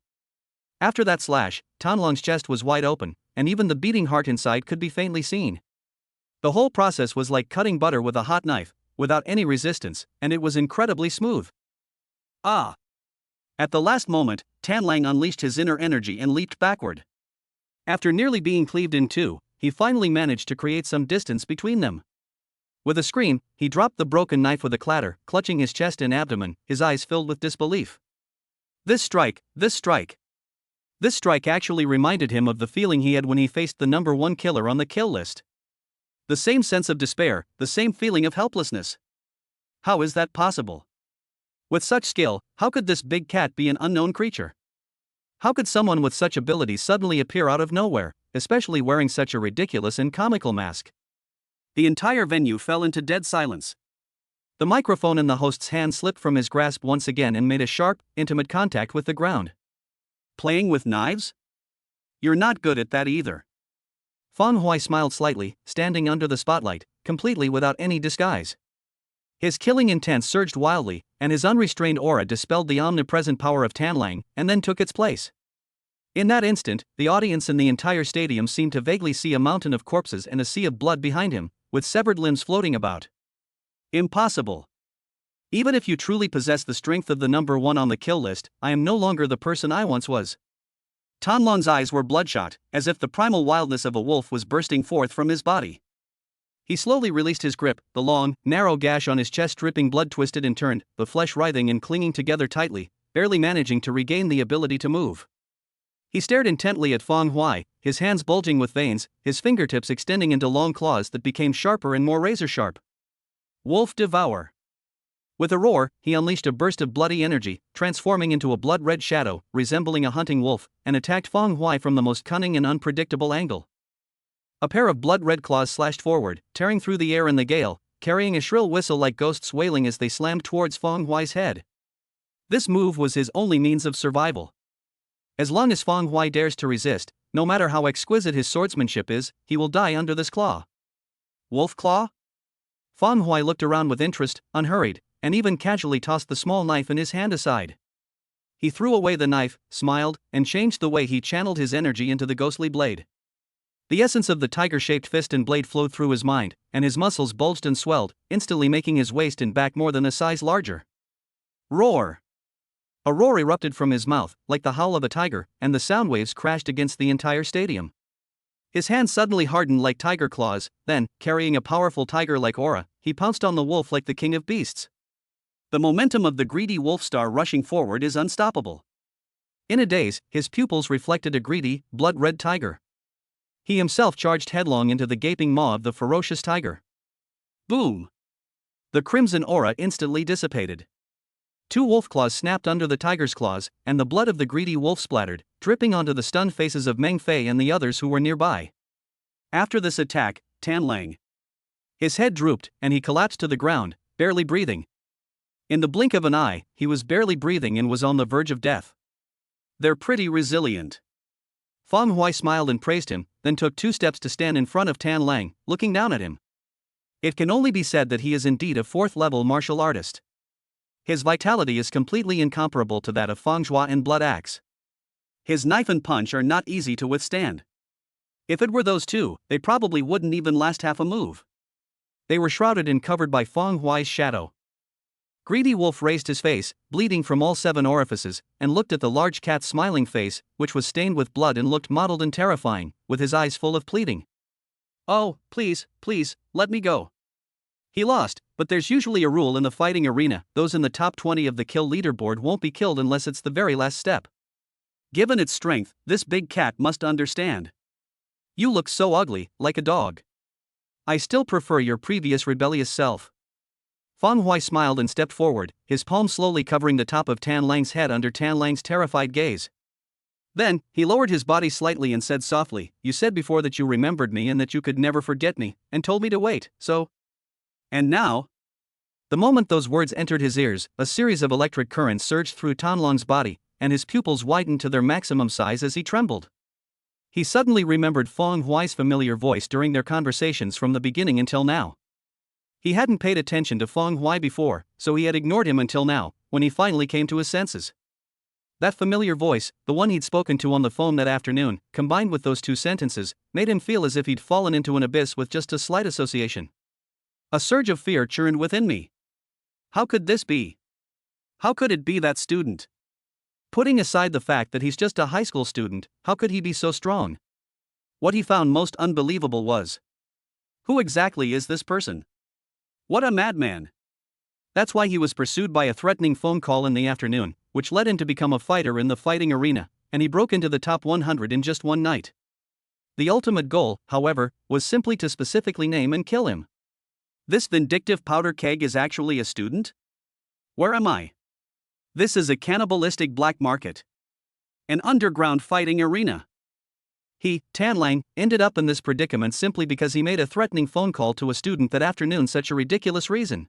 S1: After that slash, Tan Lang's chest was wide open, and even the beating heart inside could be faintly seen. The whole process was like cutting butter with a hot knife, without any resistance, and it was incredibly smooth. Ah! At the last moment, Tan Lang unleashed his inner energy and leaped backward. After nearly being cleaved in two, he finally managed to create some distance between them. With a scream, he dropped the broken knife with a clatter, clutching his chest and abdomen, his eyes filled with disbelief. This strike actually reminded him of the feeling he had when he faced the number one killer on the kill list. The same sense of despair, the same feeling of helplessness. How is that possible? With such skill, how could this big cat be an unknown creature? How could someone with such ability suddenly appear out of nowhere, especially wearing such a ridiculous and comical mask? The entire venue fell into dead silence. The microphone in the host's hand slipped from his grasp once again and made a sharp, intimate contact with the ground. Playing with knives? You're not good at that either. Fang Hui smiled slightly, standing under the spotlight, completely without any disguise. His killing intent surged wildly, and his unrestrained aura dispelled the omnipresent power of Tan Lang, and then took its place. In that instant, the audience and the entire stadium seemed to vaguely see a mountain of corpses and a sea of blood behind him, with severed limbs floating about. Impossible. Even if you truly possess the strength of the number one on the kill list, I am no longer the person I once was. Tan Lang's eyes were bloodshot, as if the primal wildness of a wolf was bursting forth from his body. He slowly released his grip, the long, narrow gash on his chest dripping blood twisted and turned, the flesh writhing and clinging together tightly, barely managing to regain the ability to move. He stared intently at Fang Hui, his hands bulging with veins, his fingertips extending into long claws that became sharper and more razor-sharp. Wolf Devour. With a roar, he unleashed a burst of bloody energy, transforming into a blood-red shadow, resembling a hunting wolf, and attacked Fang Hui from the most cunning and unpredictable angle. A pair of blood-red claws slashed forward, tearing through the air in the gale, carrying a shrill whistle like ghosts wailing as they slammed towards Fang Hui's head. This move was his only means of survival. As long as Fang Hui dares to resist, no matter how exquisite his swordsmanship is, he will die under this claw. Wolf claw? Fang Hui looked around with interest, unhurried, and even casually tossed the small knife in his hand aside. He threw away the knife, smiled, and changed the way he channeled his energy into the ghostly blade. The essence of the tiger-shaped fist and blade flowed through his mind, and his muscles bulged and swelled, instantly making his waist and back more than a size larger. Roar! A roar erupted from his mouth, like the howl of a tiger, and the sound waves crashed against the entire stadium. His hands suddenly hardened like tiger claws, then, carrying a powerful tiger-like aura, he pounced on the wolf like the king of beasts. The momentum of the greedy wolf star rushing forward is unstoppable. In a daze, his pupils reflected a greedy, blood-red tiger. He himself charged headlong into the gaping maw of the ferocious tiger. Boom! The crimson aura instantly dissipated. Two wolf claws snapped under the tiger's claws, and the blood of the greedy wolf splattered, dripping onto the stunned faces of Meng Fei and the others who were nearby. After this attack, Tan Lang. His head drooped, and he collapsed to the ground, barely breathing. In the blink of an eye, he was barely breathing and was on the verge of death. They're pretty resilient. Feng Huai smiled and praised him, then took 2 steps to stand in front of Tan Lang, looking down at him. It can only be said that he is indeed a 4th-level martial artist. His vitality is completely incomparable to that of Feng Zhua and Blood Axe. His knife and punch are not easy to withstand. If it were those two, they probably wouldn't even last half a move. They were shrouded and covered by Feng Huai's shadow. Greedy Wolf raised his face, bleeding from all 7 orifices, and looked at the large cat's smiling face, which was stained with blood and looked mottled and terrifying, with his eyes full of pleading. "Oh, please, please, let me go." He lost, but there's usually a rule in the fighting arena: those in the top 20 of the kill leaderboard won't be killed unless it's the very last step. Given its strength, this big cat must understand. "You look so ugly, like a dog. I still prefer your previous rebellious self." Feng Huai smiled and stepped forward, his palm slowly covering the top of Tan Lang's head under Tan Lang's terrified gaze. Then, he lowered his body slightly and said softly, "You said before that you remembered me and that you could never forget me, and told me to wait, so... and now?" The moment those words entered his ears, a series of electric currents surged through Tan Lang's body, and his pupils widened to their maximum size as he trembled. He suddenly remembered Feng Huai's familiar voice during their conversations from the beginning until now. He hadn't paid attention to Feng Huai before, so he had ignored him until now, when he finally came to his senses. That familiar voice, the one he'd spoken to on the phone that afternoon, combined with those 2 sentences, made him feel as if he'd fallen into an abyss with just a slight association. A surge of fear churned within me. How could this be? How could it be that student? Putting aside the fact that he's just a high school student, how could he be so strong? What he found most unbelievable was, who exactly is this person? What a madman! That's why he was pursued by a threatening phone call in the afternoon, which led him to become a fighter in the fighting arena, and he broke into the top 100 in just one night. The ultimate goal, however, was simply to specifically name and kill him. This vindictive powder keg is actually a student? Where am I? This is a cannibalistic black market. An underground fighting arena. He, Tan Lang, ended up in this predicament simply because he made a threatening phone call to a student that afternoon. Such a ridiculous reason.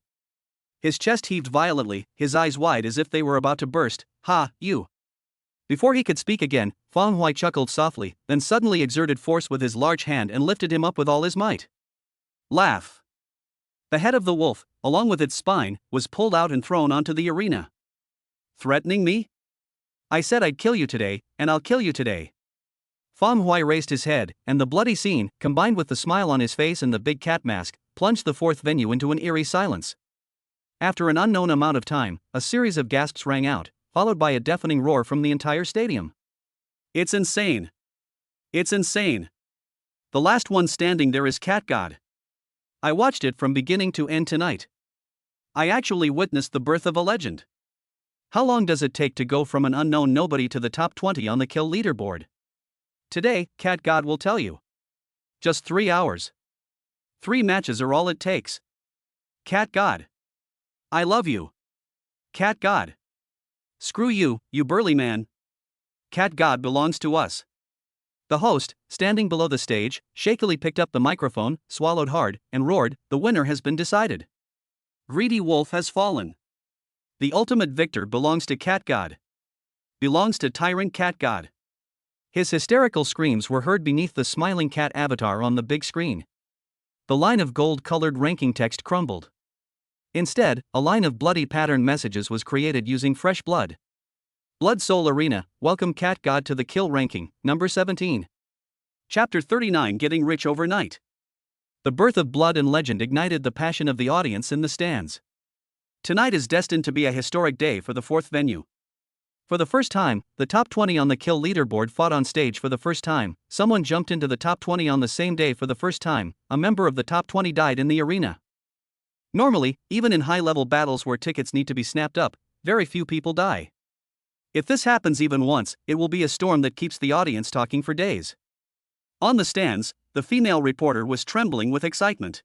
S1: His chest heaved violently, his eyes wide as if they were about to burst. "Ha, you." Before he could speak again, Feng Huai chuckled softly, then suddenly exerted force with his large hand and lifted him up with all his might. Laugh. The head of the wolf, along with its spine, was pulled out and thrown onto the arena. "Threatening me? I said I'd kill you today, and I'll kill you today." Feng Huai raised his head, and the bloody scene, combined with the smile on his face and the big cat mask, plunged the 4th venue into an eerie silence. After an unknown amount of time, a series of gasps rang out, followed by a deafening roar from the entire stadium. "It's insane! It's insane! The last one standing there is Cat God. I watched it from beginning to end tonight. I actually witnessed the birth of a legend. How long does it take to go from an unknown nobody to the top 20 on the kill leaderboard? Today, Cat God will tell you. Just 3 hours. 3 matches are all it takes. Cat God. I love you. Cat God. Screw you, you burly man. Cat God belongs to us." The host, standing below the stage, shakily picked up the microphone, swallowed hard, and roared, "The winner has been decided. Greedy Wolf has fallen. The ultimate victor belongs to Cat God. Belongs to Tyrant Cat God." His hysterical screams were heard beneath the smiling cat avatar on the big screen. The line of gold-colored ranking text crumbled. Instead, a line of bloody pattern messages was created using fresh blood. Blood Soul Arena, welcome Cat God to the kill ranking, number 17. Chapter 39, Getting Rich Overnight. The birth of blood and legend ignited the passion of the audience in the stands. Tonight is destined to be a historic day for the fourth venue. For the first time, the top 20 on the kill leaderboard fought on stage for the first time. Someone jumped into the top 20 on the same day for the first time. A member of the top 20 died in the arena. Normally, even in high-level battles where tickets need to be snapped up, very few people die. If this happens even once, it will be a storm that keeps the audience talking for days. On the stands, the female reporter was trembling with excitement.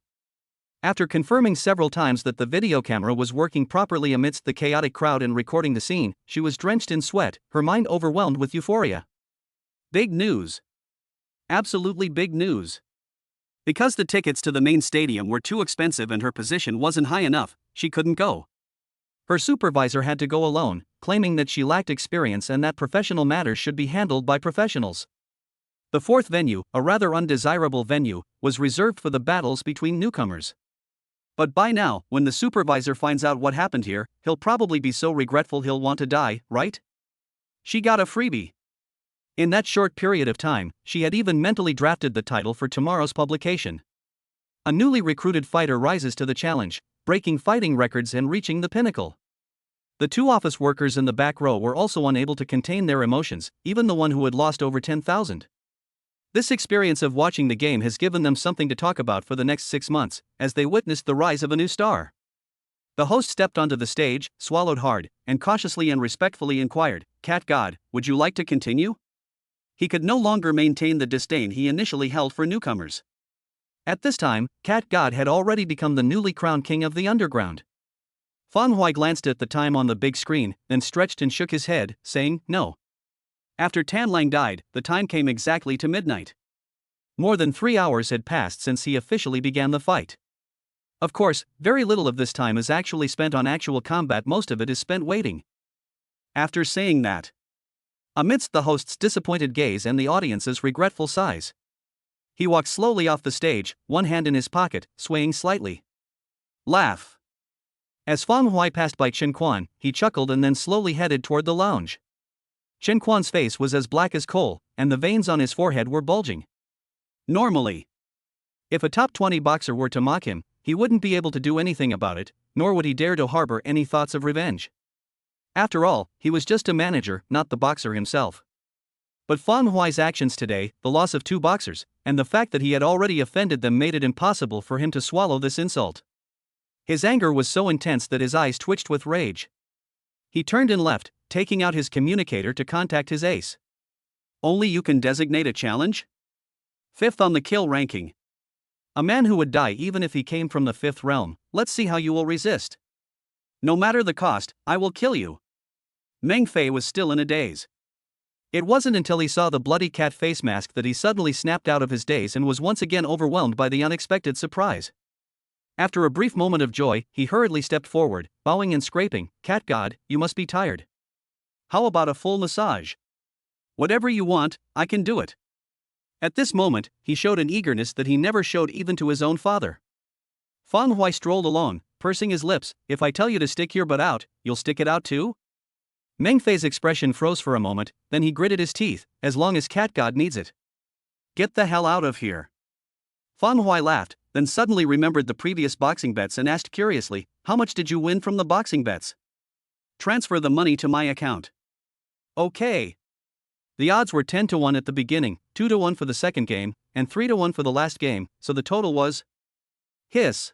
S1: After confirming several times that the video camera was working properly amidst the chaotic crowd and recording the scene, she was drenched in sweat, her mind overwhelmed with euphoria. Big news. Absolutely big news. Because the tickets to the main stadium were too expensive and her position wasn't high enough, she couldn't go. Her supervisor had to go alone, claiming that she lacked experience and that professional matters should be handled by professionals. The fourth venue, a rather undesirable venue, was reserved for the battles between newcomers. But by now, when the supervisor finds out what happened here, he'll probably be so regretful he'll want to die, right? She got a freebie. In that short period of time, she had even mentally drafted the title for tomorrow's publication. A newly recruited fighter rises to the challenge, breaking fighting records and reaching the pinnacle. The two office workers in the back row were also unable to contain their emotions, even the one who had lost over 10,000. This experience of watching the game has given them something to talk about for the next 6 months, as they witnessed the rise of a new star. The host stepped onto the stage, swallowed hard, and cautiously and respectfully inquired, "Cat God, would you like to continue?" He could no longer maintain the disdain he initially held for newcomers. At this time, Cat God had already become the newly crowned king of the underground. Fan Hui glanced at the time on the big screen, then stretched and shook his head, saying, "No." After Tan Lang died, the time came exactly to midnight. More than 3 hours had passed since he officially began the fight. Of course, very little of this time is actually spent on actual combat, most of it is spent waiting. After saying that, amidst the host's disappointed gaze and the audience's regretful sighs, he walked slowly off the stage, one hand in his pocket, swaying slightly. Laugh. As Fang Hui passed by Chen Quan, he chuckled and then slowly headed toward the lounge. Chen Quan's face was as black as coal, and the veins on his forehead were bulging. Normally, if a top 20 boxer were to mock him, he wouldn't be able to do anything about it, nor would he dare to harbor any thoughts of revenge. After all, he was just a manager, not the boxer himself. But Fan Hui's actions today, the loss of 2 boxers, and the fact that he had already offended them made it impossible for him to swallow this insult. His anger was so intense that his eyes twitched with rage. He turned and left, taking out his communicator to contact his ace. Only you can designate a challenge? 5th on the kill ranking. A man who would die even if he came from the 5th realm. Let's see how you will resist. No matter the cost, I will kill you. Meng Fei was still in a daze. It wasn't until he saw the bloody cat face mask that he suddenly snapped out of his daze and was once again overwhelmed by the unexpected surprise. After a brief moment of joy, he hurriedly stepped forward, bowing and scraping. "Cat God, you must be tired. How about a full massage? Whatever you want, I can do it." At this moment, he showed an eagerness that he never showed even to his own father. Fan Hui strolled along, pursing his lips. "If I tell you to stick your butt out, you'll stick it out too?" Meng Fei's expression froze for a moment, then he gritted his teeth. "As long as Cat God needs it. Get the hell out of here." Fan Hui laughed, then suddenly remembered the previous boxing bets and asked curiously, "How much did you win from the boxing bets?" "Transfer the money to my account." "Okay." The odds were 10 to 1 at the beginning, 2 to 1 for the second game, and 3 to 1 for the last game, so the total was hiss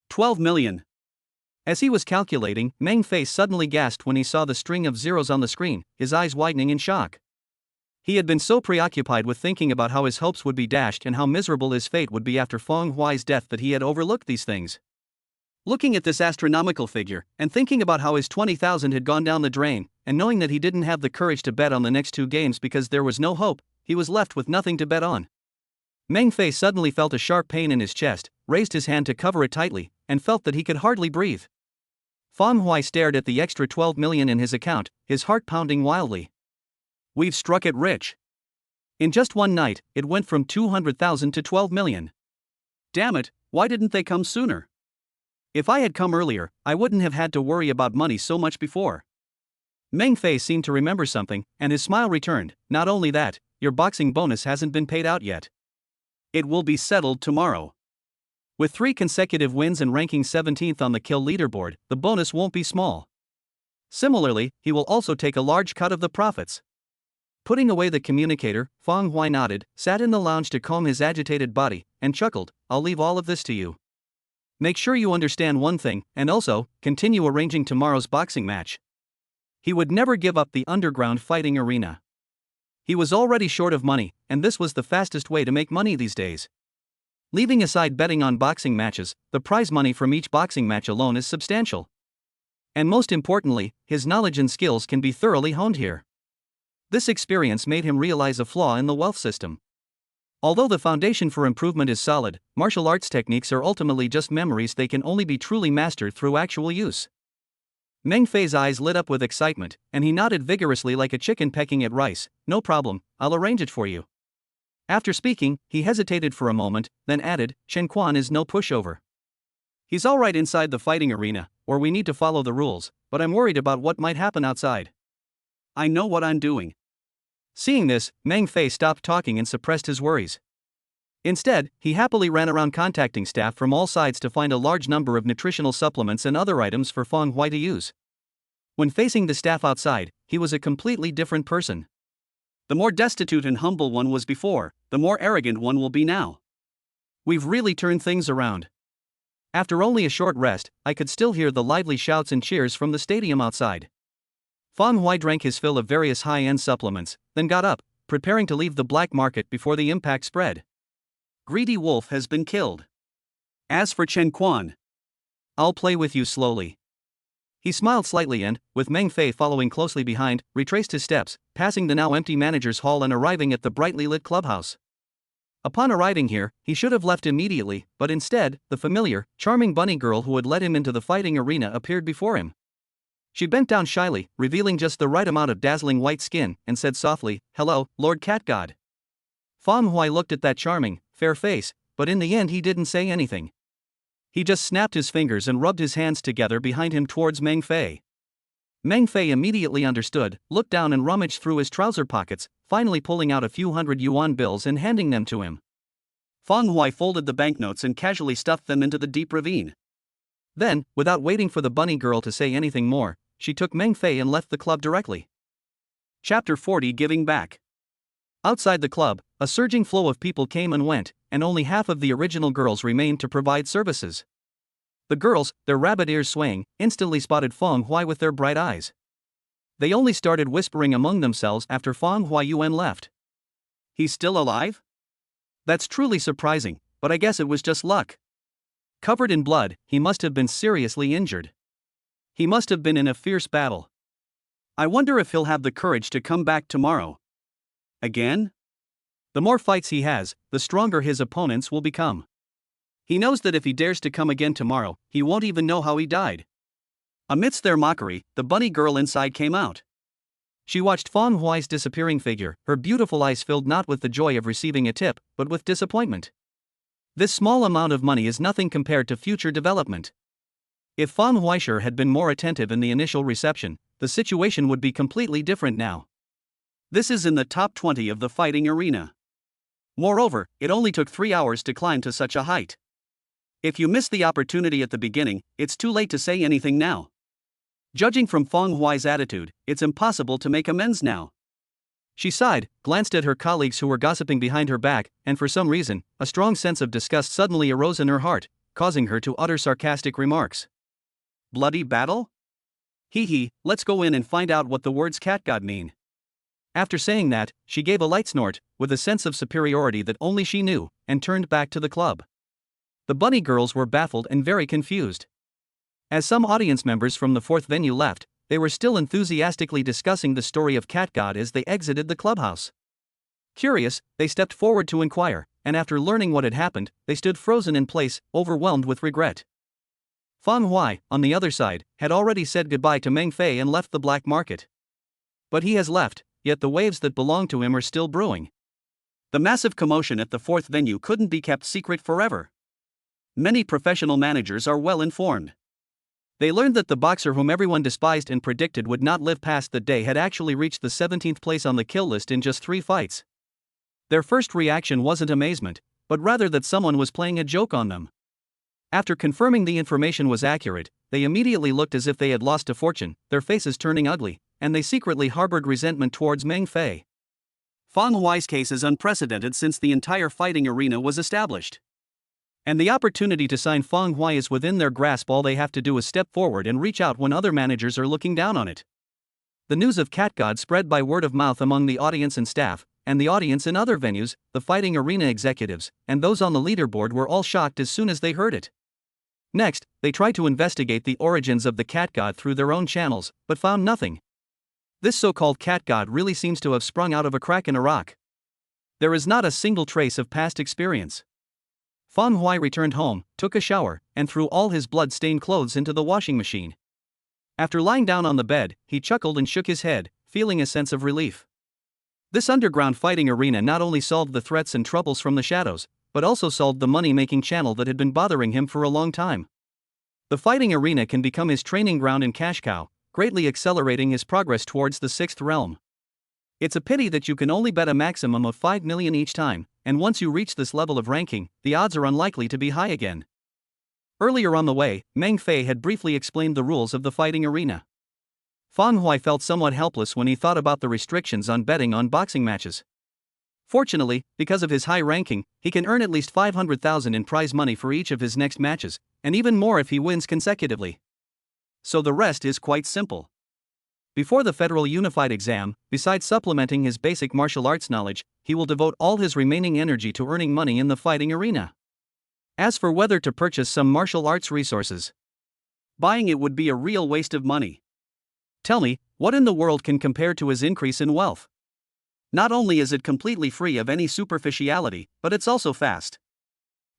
S1: 12 million. As he was calculating, Meng Fei suddenly gasped when he saw the string of zeros on the screen, his eyes widening in shock. He had been so preoccupied with thinking about how his hopes would be dashed and how miserable his fate would be after Feng Hui's death that he had overlooked these things. Looking at this astronomical figure, and thinking about how his 20,000 had gone down the drain, and knowing that he didn't have the courage to bet on the next 2 games because there was no hope, he was left with nothing to bet on. Meng Fei suddenly felt a sharp pain in his chest, raised his hand to cover it tightly, and felt that he could hardly breathe. Fan Hui stared at the extra 12 million in his account, his heart pounding wildly. We've struck it rich. In just one night, it went from 200,000 to 12 million. Damn it, why didn't they come sooner? If I had come earlier, I wouldn't have had to worry about money so much before. Meng Fei seemed to remember something, and his smile returned. Not only that, your boxing bonus hasn't been paid out yet. It will be settled tomorrow. With 3 consecutive wins and ranking 17th on the kill leaderboard, the bonus won't be small. Similarly, he will also take a large cut of the profits. Putting away the communicator, Feng Hui nodded, sat in the lounge to calm his agitated body, and chuckled, I'll leave all of this to you. Make sure you understand one thing, and also, continue arranging tomorrow's boxing match. He would never give up the underground fighting arena. He was already short of money, and this was the fastest way to make money these days. Leaving aside betting on boxing matches, the prize money from each boxing match alone is substantial. And most importantly, his knowledge and skills can be thoroughly honed here. This experience made him realize a flaw in the wealth system. Although the foundation for improvement is solid, martial arts techniques are ultimately just memories. They can only be truly mastered through actual use. Meng Fei's eyes lit up with excitement, and he nodded vigorously like a chicken pecking at rice. No problem, I'll arrange it for you. After speaking, he hesitated for a moment, then added, Chen Quan is no pushover. He's alright inside the fighting arena, or we need to follow the rules, but I'm worried about what might happen outside. I know what I'm doing. Seeing this, Meng Fei stopped talking and suppressed his worries. Instead, he happily ran around contacting staff from all sides to find a large number of nutritional supplements and other items for Feng Hui to use. When facing the staff outside, he was a completely different person. The more destitute and humble one was before, the more arrogant one will be now. We've really turned things around. After only a short rest, I could still hear the lively shouts and cheers from the stadium outside. Feng Hui drank his fill of various high-end supplements, then got up, preparing to leave the black market before the impact spread. Greedy wolf has been killed. As for Chen Quan, I'll play with you slowly. He smiled slightly and, with Meng Fei following closely behind, retraced his steps, passing the now empty manager's hall and arriving at the brightly lit clubhouse. Upon arriving here, he should have left immediately, but instead, the familiar, charming bunny girl who had led him into the fighting arena appeared before him. She bent down shyly, revealing just the right amount of dazzling white skin, and said softly, Hello, Lord Cat God. Feng Hui looked at that charming, fair face, but in the end he didn't say anything. He just snapped his fingers and rubbed his hands together behind him towards Meng Fei. Meng Fei immediately understood, looked down and rummaged through his trouser pockets, finally pulling out a few hundred yuan bills and handing them to him. Feng Hui folded the banknotes and casually stuffed them into the deep ravine. Then, without waiting for the bunny girl to say anything more, she took Meng Fei and left the club directly. Chapter 40 Giving Back. Outside the club, a surging flow of people came and went, and only half of the original girls remained to provide services. The girls, their rabbit ears swaying, instantly spotted Feng Hui with their bright eyes. They only started whispering among themselves after Feng Huiyuan left. He's still alive? That's truly surprising, but I guess it was just luck. Covered in blood, he must have been seriously injured. He must have been in a fierce battle. I wonder if he'll have the courage to come back tomorrow. Again? The more fights he has, the stronger his opponents will become. He knows that if he dares to come again tomorrow, he won't even know how he died. Amidst their mockery, the bunny girl inside came out. She watched Feng Hui's disappearing figure, her beautiful eyes filled not with the joy of receiving a tip, but with disappointment. This small amount of money is nothing compared to future development. If Feng Huisher had been more attentive in the initial reception, the situation would be completely different now. This is in the top 20 of the fighting arena. Moreover, it only took 3 hours to climb to such a height. If you missed the opportunity at the beginning, it's too late to say anything now. Judging from Feng Hui's attitude, it's impossible to make amends now. She sighed, glanced at her colleagues who were gossiping behind her back, and for some reason, a strong sense of disgust suddenly arose in her heart, causing her to utter sarcastic remarks. Bloody battle? Hee hee, let's go in and find out what the words cat god mean. After saying that, she gave a light snort, with a sense of superiority that only she knew, and turned back to the club. The bunny girls were baffled and very confused. As some audience members from the fourth venue left, they were still enthusiastically discussing the story of Cat God as they exited the clubhouse. Curious, they stepped forward to inquire, and after learning what had happened, they stood frozen in place, overwhelmed with regret. Feng Hui, on the other side, had already said goodbye to Meng Fei and left the black market. But he has left, yet the waves that belong to him are still brewing. The massive commotion at the fourth venue couldn't be kept secret forever. Many professional managers are well informed. They learned that the boxer whom everyone despised and predicted would not live past the day had actually reached the 17th place on the kill list in just 3 fights. Their first reaction wasn't amazement, but rather that someone was playing a joke on them. After confirming the information was accurate, they immediately looked as if they had lost a fortune, their faces turning ugly, and they secretly harbored resentment towards Meng Fei. Fang Huai's case is unprecedented since the entire fighting arena was established. And the opportunity to sign Fang Huai is within their grasp. All they have to do is step forward and reach out when other managers are looking down on it. The news of Cat God spread by word of mouth among the audience and staff, and the audience in other venues, the fighting arena executives, and those on the leaderboard were all shocked as soon as they heard it. Next, they tried to investigate the origins of the Cat God through their own channels, but found nothing. This so-called Cat God really seems to have sprung out of a crack in a rock. There is not a single trace of past experience. Fang Huai returned home, took a shower, and threw all his blood-stained clothes into the washing machine. After lying down on the bed, he chuckled and shook his head, feeling a sense of relief. This underground fighting arena not only solved the threats and troubles from the shadows, but also solved the money-making channel that had been bothering him for a long time. The fighting arena can become his training ground and cash cow, greatly accelerating his progress towards the sixth realm. It's a pity that you can only bet a maximum of 5 million each time, and once you reach this level of ranking, the odds are unlikely to be high again. Earlier on the way, Meng Fei had briefly explained the rules of the fighting arena. Fang Huai felt somewhat helpless when he thought about the restrictions on betting on boxing matches. Fortunately, because of his high ranking, he can earn at least 500,000 in prize money for each of his next matches, and even more if he wins consecutively. So the rest is quite simple. Before the Federal Unified exam, besides supplementing his basic martial arts knowledge, he will devote all his remaining energy to earning money in the fighting arena. As for whether to purchase some martial arts resources, buying it would be a real waste of money. Tell me, what in the world can compare to his increase in wealth? Not only is it completely free of any superficiality, but it's also fast.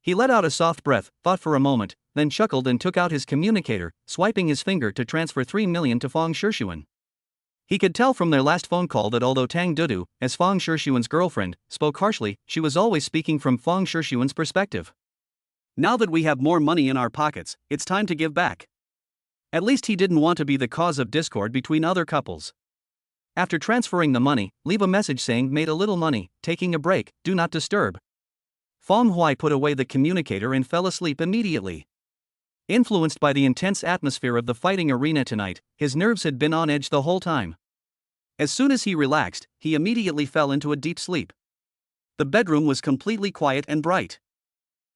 S1: He let out a soft breath, thought for a moment, then chuckled and took out his communicator, swiping his finger to transfer 3 million to Fang Shishuan. He could tell from their last phone call that although Tang Dudu, as Fang Shishuan's girlfriend, spoke harshly, she was always speaking from Fang Shishuan's perspective. Now that we have more money in our pockets, it's time to give back. At least he didn't want to be the cause of discord between other couples. After transferring the money, leave a message saying made a little money, taking a break, do not disturb. Fang Huai put away the communicator and fell asleep immediately. Influenced by the intense atmosphere of the fighting arena tonight, his nerves had been on edge the whole time. As soon as he relaxed, he immediately fell into a deep sleep. The bedroom was completely quiet and bright.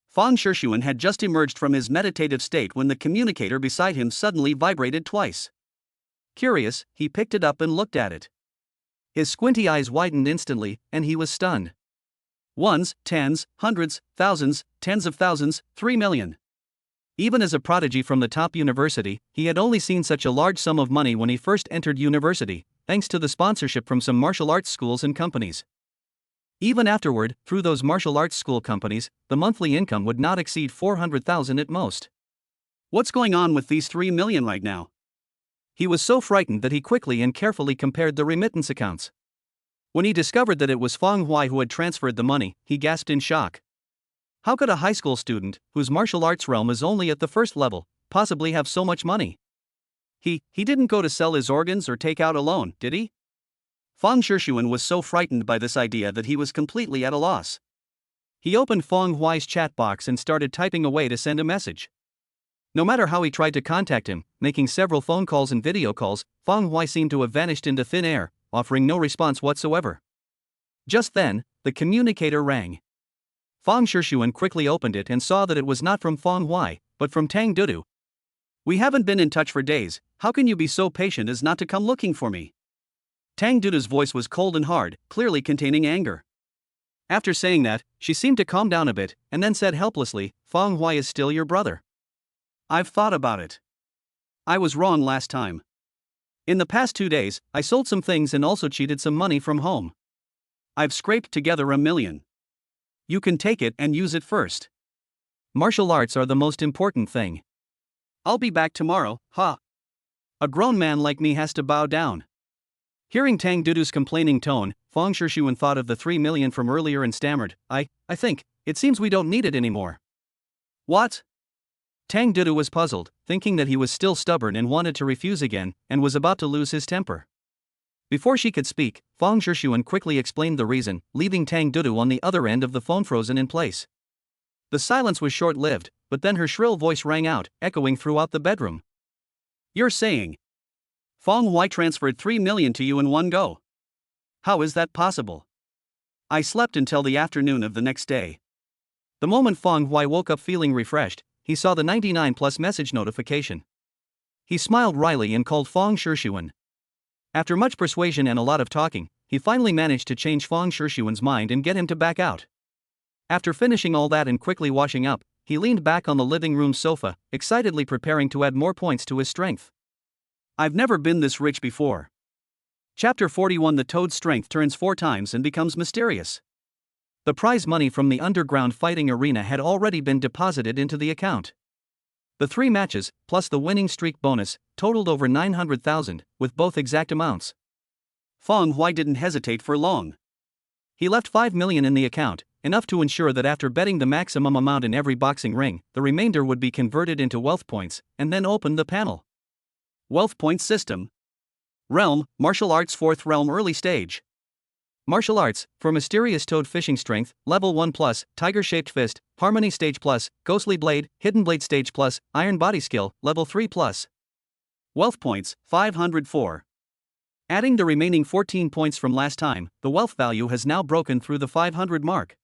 S1: Fang Shishuan had just emerged from his meditative state when the communicator beside him suddenly vibrated twice. Curious, he picked it up and looked at it. His squinty eyes widened instantly, and he was stunned. Ones, tens, hundreds, thousands, tens of thousands, 3 million. Even as a prodigy from the top university, he had only seen such a large sum of money when he first entered university, thanks to the sponsorship from some martial arts schools and companies. Even afterward, through those martial arts school companies, the monthly income would not exceed 400,000 at most. What's going on with these 3 million right now? He was so frightened that he quickly and carefully compared the remittance accounts. When he discovered that it was Fang Huai who had transferred the money, he gasped in shock. How could a high school student, whose martial arts realm is only at the first level, possibly have so much money? He didn't go to sell his organs or take out a loan, did he? Fang Shishuan was so frightened by this idea that he was completely at a loss. He opened Fang Huai's chat box and started typing away to send a message. No matter how he tried to contact him, making several phone calls and video calls, Fang Huai seemed to have vanished into thin air, offering no response whatsoever. Just then, the communicator rang. Fang Shishuan quickly opened it and saw that it was not from Fang Huai, but from Tang Dudu. We haven't been in touch for days, how can you be so patient as not to come looking for me? Tang Dudu's voice was cold and hard, clearly containing anger. After saying that, she seemed to calm down a bit, and then said helplessly, Fang Huai is still your brother. I've thought about it. I was wrong last time. In the past 2 days, I sold some things and also cheated some money from home. I've scraped together 1 million. You can take it and use it first. Martial arts are the most important thing. I'll be back tomorrow, ha. A grown man like me has to bow down. Hearing Tang Dudu's complaining tone, Fang Shishuan thought of the 3 million from earlier and stammered, I think, it seems we don't need it anymore. What? Tang Dudu was puzzled, thinking that he was still stubborn and wanted to refuse again, and was about to lose his temper. Before she could speak, Fang Zhishuan quickly explained the reason, leaving Tang Dudu on the other end of the phone frozen in place. The silence was short-lived, but then her shrill voice rang out, echoing throughout the bedroom. You're saying Fang Hui transferred 3 million to you in one go? How is that possible? I slept until the afternoon of the next day. The moment Fang Hui woke up feeling refreshed, he saw the 99 plus message notification. He smiled wryly and called Fang Zhishuan. After much persuasion and a lot of talking, he finally managed to change Fang Zhishuan's mind and get him to back out. After finishing all that and quickly washing up, he leaned back on the living room sofa, excitedly preparing to add more points to his strength. I've never been this rich before. Chapter 41. The Toad's strength turns 4 times and becomes mysterious. The prize money from the underground fighting arena had already been deposited into the account. The 3 matches, plus the winning streak bonus, totaled over 900,000, with both exact amounts. Fang Hui didn't hesitate for long. He left 5 million in the account, enough to ensure that after betting the maximum amount in every boxing ring, the remainder would be converted into wealth points, and then opened the panel. Wealth points system. Realm, Martial Arts 4th Realm Early Stage. Martial Arts, for Mysterious Toad Fishing Strength, Level 1+, Tiger-Shaped Fist, Harmony Stage +, Ghostly Blade, Hidden Blade Stage +, Iron Body Skill, Level 3+. Wealth points, 504. Adding the remaining 14 points from last time, the wealth value has now broken through the 500 mark.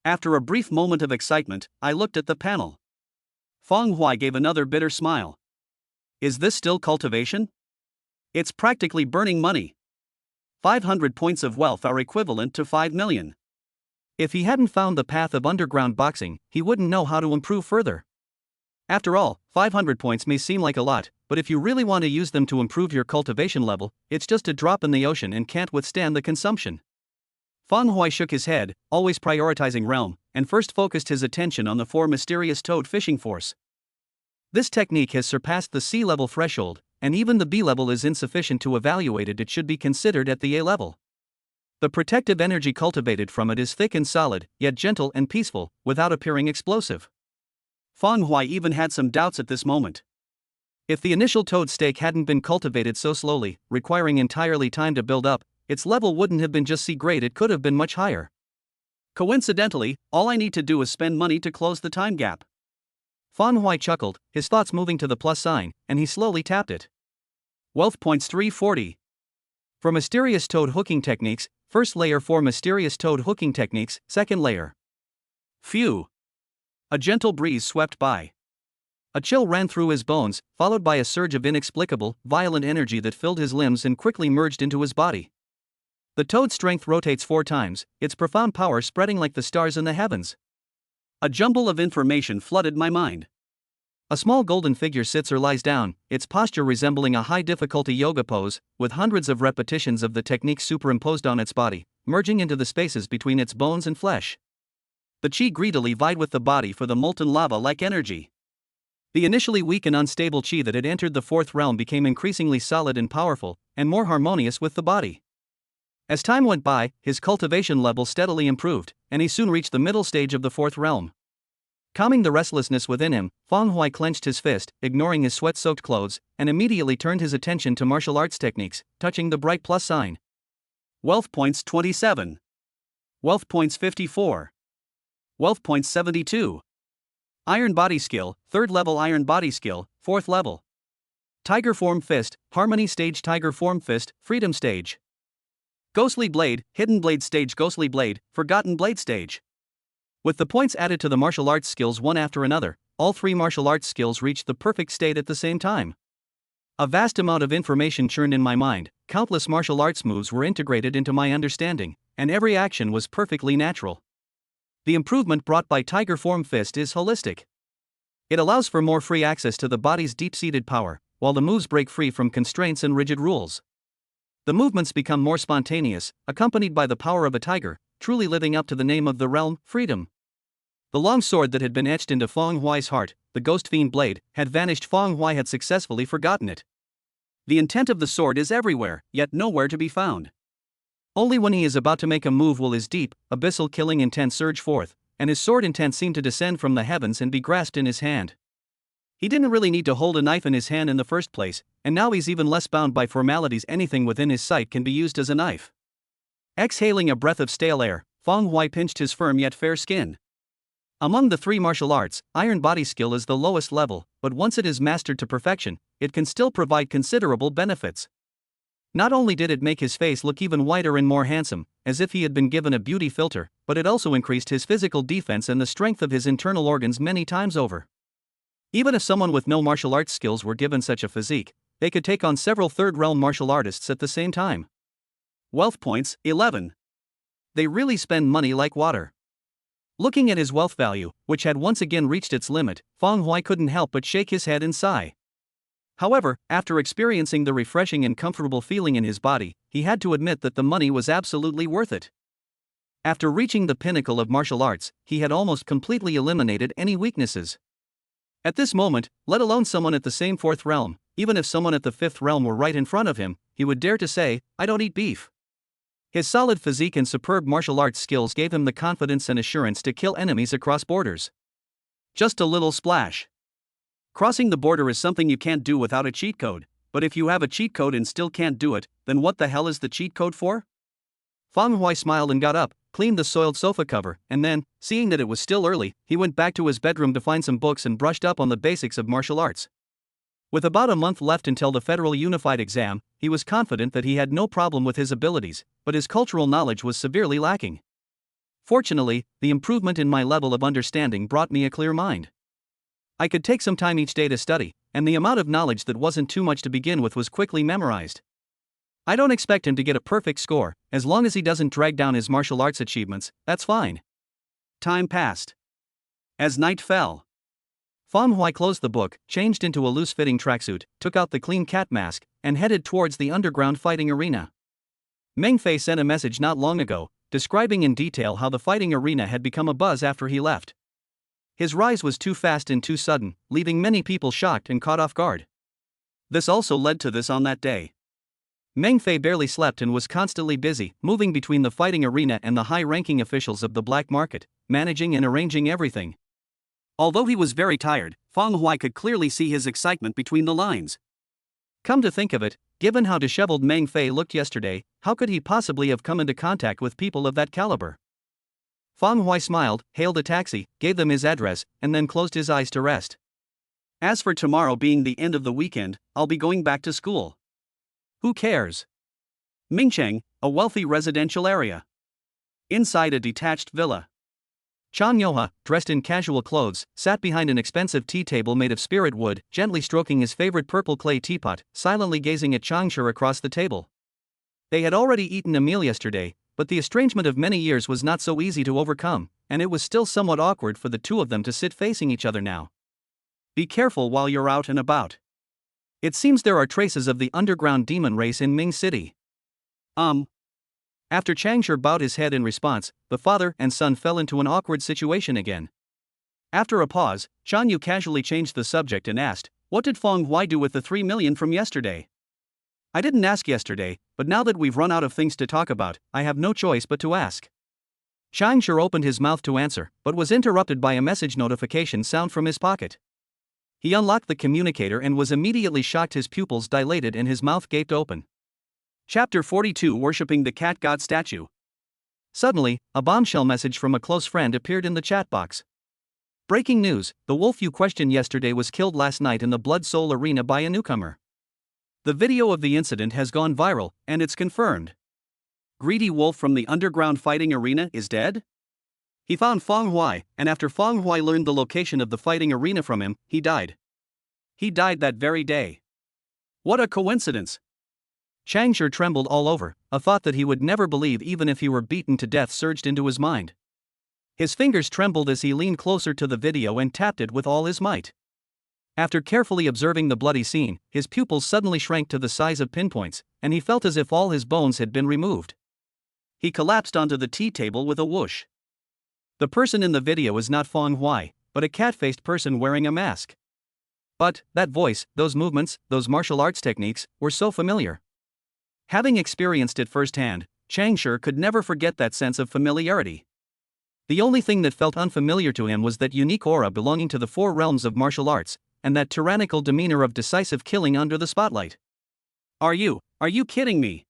S1: After a brief moment of excitement, I looked at the panel. Fang Hui gave another bitter smile. Is this still cultivation? It's practically burning money. 500 points of wealth are equivalent to 5 million. If he hadn't found the path of underground boxing, he wouldn't know how to improve further. After all, 500 points may seem like a lot, but if you really want to use them to improve your cultivation level, it's just a drop in the ocean and can't withstand the consumption. Fang Hui shook his head, always prioritizing realm, and first focused his attention on the 4 mysterious toad fishing force. This technique has surpassed the C level threshold, and even the B level is insufficient to evaluate it. It should be considered at the A level. The protective energy cultivated from it is thick and solid, yet gentle and peaceful, without appearing explosive. Fang Hui even had some doubts at this moment. If the initial toad stake hadn't been cultivated so slowly, requiring entirely time to build up, its level wouldn't have been just C grade, it could have been much higher. Coincidentally, all I need to do is spend money to close the time gap. Fang Hui chuckled, his thoughts moving to the plus sign, and he slowly tapped it. Wealth points 340. For Mysterious Toad Hooking Techniques, first layer. For Mysterious Toad Hooking Techniques, second layer. Phew. A gentle breeze swept by. A chill ran through his bones, followed by a surge of inexplicable, violent energy that filled his limbs and quickly merged into his body. The toad's strength rotates 4 times, its profound power spreading like the stars in the heavens. A jumble of information flooded my mind. A small golden figure sits or lies down, its posture resembling a high-difficulty yoga pose, with hundreds of repetitions of the technique superimposed on its body, merging into the spaces between its bones and flesh. The chi greedily vied with the body for the molten lava-like energy. The initially weak and unstable chi that had entered the 4th realm became increasingly solid and powerful, and more harmonious with the body. As time went by, his cultivation level steadily improved, and he soon reached the middle stage of the 4th realm. Calming the restlessness within him, Fang Hui clenched his fist, ignoring his sweat-soaked clothes, and immediately turned his attention to martial arts techniques, touching the bright plus sign. Wealth points 27. Wealth points 54. Wealth points 72. Iron Body Skill, 3rd level. Iron Body Skill, 4th level. Tiger Form Fist, Harmony Stage. Tiger Form Fist, Freedom Stage. Ghostly Blade, Hidden Blade Stage. Ghostly Blade, Forgotten Blade Stage. With the points added to the martial arts skills one after another, all 3 martial arts skills reached the perfect state at the same time. A vast amount of information churned in my mind, countless martial arts moves were integrated into my understanding, and every action was perfectly natural. The improvement brought by Tiger Form Fist is holistic. It allows for more free access to the body's deep-seated power, while the moves break free from constraints and rigid rules. The movements become more spontaneous, accompanied by the power of a tiger, truly living up to the name of the realm, freedom. The long sword that had been etched into Fang Hui's heart, the Ghost Fiend Blade, had vanished. Fang Hui had successfully forgotten it. The intent of the sword is everywhere, yet nowhere to be found. Only when he is about to make a move will his deep, abyssal killing intent surge forth, and his sword intent seemed to descend from the heavens and be grasped in his hand. He didn't really need to hold a knife in his hand in the first place, and now he's even less bound by formalities. Anything within his sight can be used as a knife. Exhaling a breath of stale air, Feng Hui pinched his firm yet fair skin. Among the three martial arts, iron body skill is the lowest level, but once it is mastered to perfection, it can still provide considerable benefits. Not only did it make his face look even whiter and more handsome, as if he had been given a beauty filter, but it also increased his physical defense and the strength of his internal organs many times over. Even if someone with no martial arts skills were given such a physique, they could take on several third-realm martial artists at the same time. Wealth points, 11. They really spend money like water. Looking at his wealth value, which had once again reached its limit, Feng Hui couldn't help but shake his head and sigh. However, after experiencing the refreshing and comfortable feeling in his body, he had to admit that the money was absolutely worth it. After reaching the pinnacle of martial arts, he had almost completely eliminated any weaknesses. At this moment, let alone someone at the same fourth realm, even if someone at the fifth realm were right in front of him, he would dare to say, "I don't eat beef." His solid physique and superb martial arts skills gave him the confidence and assurance to kill enemies across borders. Just a little splash. Crossing the border is something you can't do without a cheat code, but if you have a cheat code and still can't do it, then what the hell is the cheat code for? Feng Hui smiled and got up, cleaned the soiled sofa cover, and then, seeing that it was still early, he went back to his bedroom to find some books and brushed up on the basics of martial arts. With about a month left until the Federal Unified exam, he was confident that he had no problem with his abilities, but his cultural knowledge was severely lacking. Fortunately, the improvement in my level of understanding brought me a clear mind. I could take some time each day to study, and the amount of knowledge that wasn't too much to begin with was quickly memorized. I don't expect him to get a perfect score, as long as he doesn't drag down his martial arts achievements, that's fine. Time passed. As night fell, Feng Hui closed the book, changed into a loose-fitting tracksuit, took out the clean cat mask, and headed towards the underground fighting arena. Meng Fei sent a message not long ago, describing in detail how the fighting arena had become a buzz after he left. His rise was too fast and too sudden, leaving many people shocked and caught off guard. This also led to this on that day. Meng Fei barely slept and was constantly busy, moving between the fighting arena and the high-ranking officials of the black market, managing and arranging everything. Although he was very tired, Feng Hui could clearly see his excitement between the lines. Come to think of it, given how disheveled Meng Fei looked yesterday, how could he possibly have come into contact with people of that caliber? Feng Hui smiled, hailed a taxi, gave them his address, and then closed his eyes to rest. As for tomorrow being the end of the weekend, I'll be going back to school. Who cares? Mingcheng, a wealthy residential area. Inside a detached villa. Chang Yoha, dressed in casual clothes, sat behind an expensive tea table made of spirit wood, gently stroking his favorite purple clay teapot, silently gazing at Changshi across the table. They had already eaten a meal yesterday, but the estrangement of many years was not so easy to overcome, and it was still somewhat awkward for the two of them to sit facing each other now. Be careful while you're out and about. It seems there are traces of the underground demon race in Ming City. After Changshi bowed his head in response, the father and son fell into an awkward situation again. After a pause, Shan Yu casually changed the subject and asked, "What did Feng Hui do with the 3 million from yesterday?" "I didn't ask yesterday, but now that we've run out of things to talk about, I have no choice but to ask." Changshi opened his mouth to answer, but was interrupted by a message notification sound from his pocket. He unlocked the communicator and was immediately shocked. His pupils dilated and his mouth gaped open. Chapter 42, Worshipping the Cat God Statue. Suddenly, a bombshell message from a close friend appeared in the chat box. Breaking news: the wolf you questioned yesterday was killed last night in the Blood Soul Arena by a newcomer. The video of the incident has gone viral, and it's confirmed. Greedy wolf from the underground fighting arena is dead? He found Feng Hui, and after Feng Hui learned the location of the fighting arena from him, he died. He died that very day. What a coincidence! Changshi trembled all over, a thought that he would never believe even if he were beaten to death surged into his mind. His fingers trembled as he leaned closer to the video and tapped it with all his might. After carefully observing the bloody scene, his pupils suddenly shrank to the size of pinpoints, and he felt as if all his bones had been removed. He collapsed onto the tea table with a whoosh. The person in the video is not Feng Hui, but a cat-faced person wearing a mask. But that voice, those movements, those martial arts techniques, were so familiar. Having experienced it firsthand, Changshi could never forget that sense of familiarity. The only thing that felt unfamiliar to him was that unique aura belonging to the 4 realms of martial arts, and that tyrannical demeanor of decisive killing under the spotlight. Are you kidding me?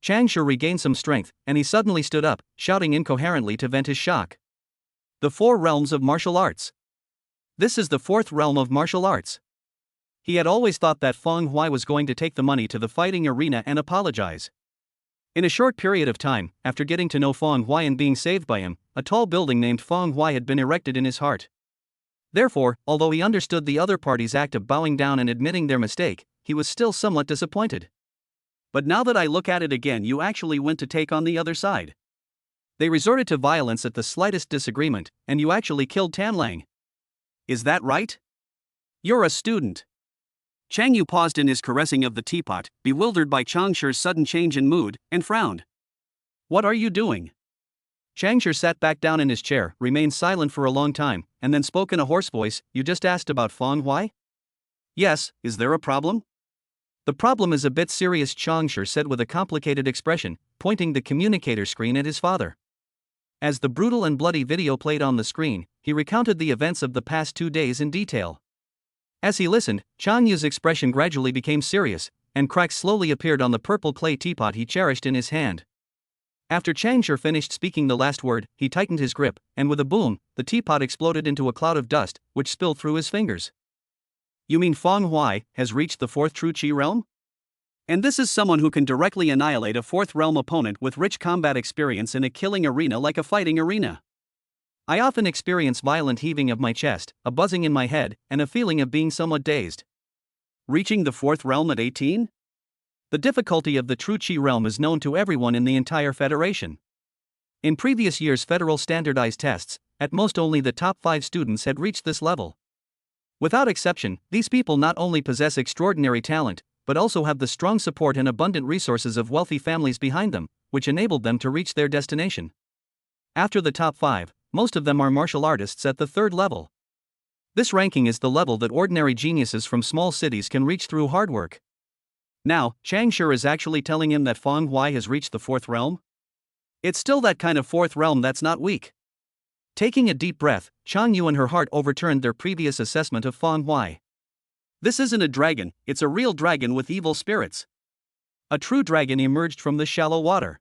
S1: Changsha regained some strength, and he suddenly stood up, shouting incoherently to vent his shock. The 4 realms of martial arts. This is the 4th realm of martial arts. He had always thought that Feng Hui was going to take the money to the fighting arena and apologize. In a short period of time, after getting to know Feng Hui and being saved by him, a tall building named Feng Hui had been erected in his heart. Therefore, although he understood the other party's act of bowing down and admitting their mistake, he was still somewhat disappointed. But now that I look at it again, you actually went to take on the other side. They resorted to violence at the slightest disagreement, and you actually killed Tanlang. Is that right? You're a student. Chang Yu paused in his caressing of the teapot, bewildered by Changshi's sudden change in mood, and frowned. What are you doing? Changshi sat back down in his chair, remained silent for a long time, and then spoke in a hoarse voice. You just asked about Feng Hui? Yes, is there a problem? The problem is a bit serious, Changshi said with a complicated expression, pointing the communicator screen at his father. As the brutal and bloody video played on the screen, he recounted the events of the past 2 days in detail. As he listened, Chang Yu's expression gradually became serious, and cracks slowly appeared on the purple clay teapot he cherished in his hand. After Changshi finished speaking the last word, he tightened his grip, and with a boom, the teapot exploded into a cloud of dust, which spilled through his fingers. You mean Feng Hui has reached the 4th true Qi realm? And this is someone who can directly annihilate a 4th realm opponent with rich combat experience in a killing arena like a fighting arena. I often experience violent heaving of my chest, a buzzing in my head, and a feeling of being somewhat dazed. Reaching the 4th realm at 18? The difficulty of the true Qi realm is known to everyone in the entire Federation. In previous years' federal standardized tests, at most only the top 5 students had reached this level. Without exception, these people not only possess extraordinary talent, but also have the strong support and abundant resources of wealthy families behind them, which enabled them to reach their destination. After the top 5, most of them are martial artists at the 3rd level. This ranking is the level that ordinary geniuses from small cities can reach through hard work. Now, Changshi is actually telling him that Feng Hui has reached the 4th realm? It's still that kind of 4th realm that's not weak. Taking a deep breath, Chang Yu and her heart overturned their previous assessment of Feng Hui. This isn't a dragon, it's a real dragon with evil spirits. A true dragon emerged from the shallow water.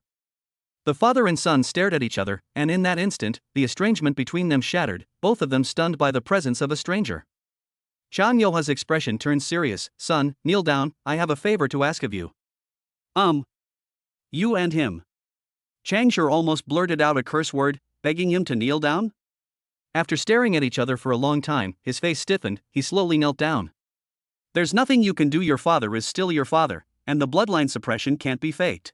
S1: The father and son stared at each other, and in that instant, the estrangement between them shattered, both of them stunned by the presence of a stranger. Chang Yu's expression turned serious. Son, kneel down, I have a favor to ask of you. You and him. Changshi almost blurted out a curse word, begging him to kneel down? After staring at each other for a long time, his face stiffened, he slowly knelt down. There's nothing you can do, your father is still your father, and the bloodline suppression can't be faked.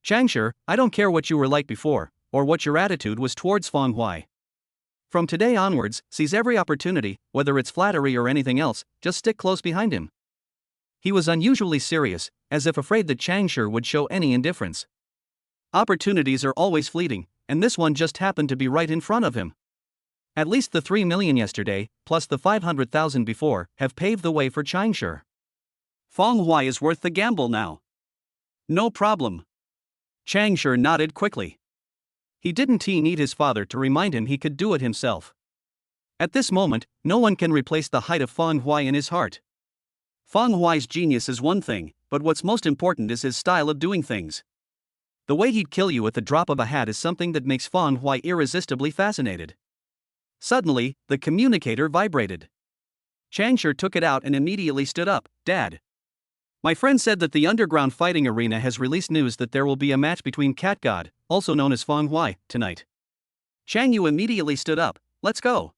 S1: Changshi, I don't care what you were like before, or what your attitude was towards Feng Hui. From today onwards, seize every opportunity, whether it's flattery or anything else, just stick close behind him. He was unusually serious, as if afraid that Changshi would show any indifference. Opportunities are always fleeting, and this one just happened to be right in front of him. At least the 3 million yesterday, plus the 500,000 before, have paved the way for Changshi. Feng Hui is worth the gamble now. No problem. Changshi nodded quickly. He didn't need his father to remind him he could do it himself. At this moment, no one can replace the height of Feng Hui in his heart. Feng Hui's genius is one thing, but what's most important is his style of doing things. The way he'd kill you at the drop of a hat is something that makes Feng Hui irresistibly fascinated. Suddenly, the communicator vibrated. Changshi took it out and immediately stood up. Dad. My friend said that the underground fighting arena has released news that there will be a match between Cat God, also known as Feng Hui, tonight. Chang Yu immediately stood up. Let's go.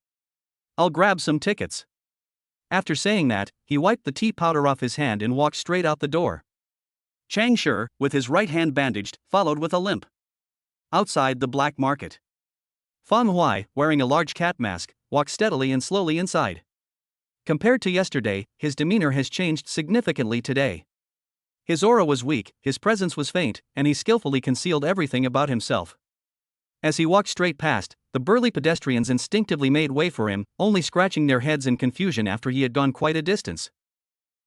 S1: I'll grab some tickets. After saying that, he wiped the tea powder off his hand and walked straight out the door. Changshi, with his right hand bandaged, followed with a limp. Outside the black market, Feng Hui, wearing a large cat mask, walked steadily and slowly inside. Compared to yesterday, his demeanor has changed significantly today. His aura was weak, his presence was faint, and he skillfully concealed everything about himself. As he walked straight past, the burly pedestrians instinctively made way for him, only scratching their heads in confusion after he had gone quite a distance.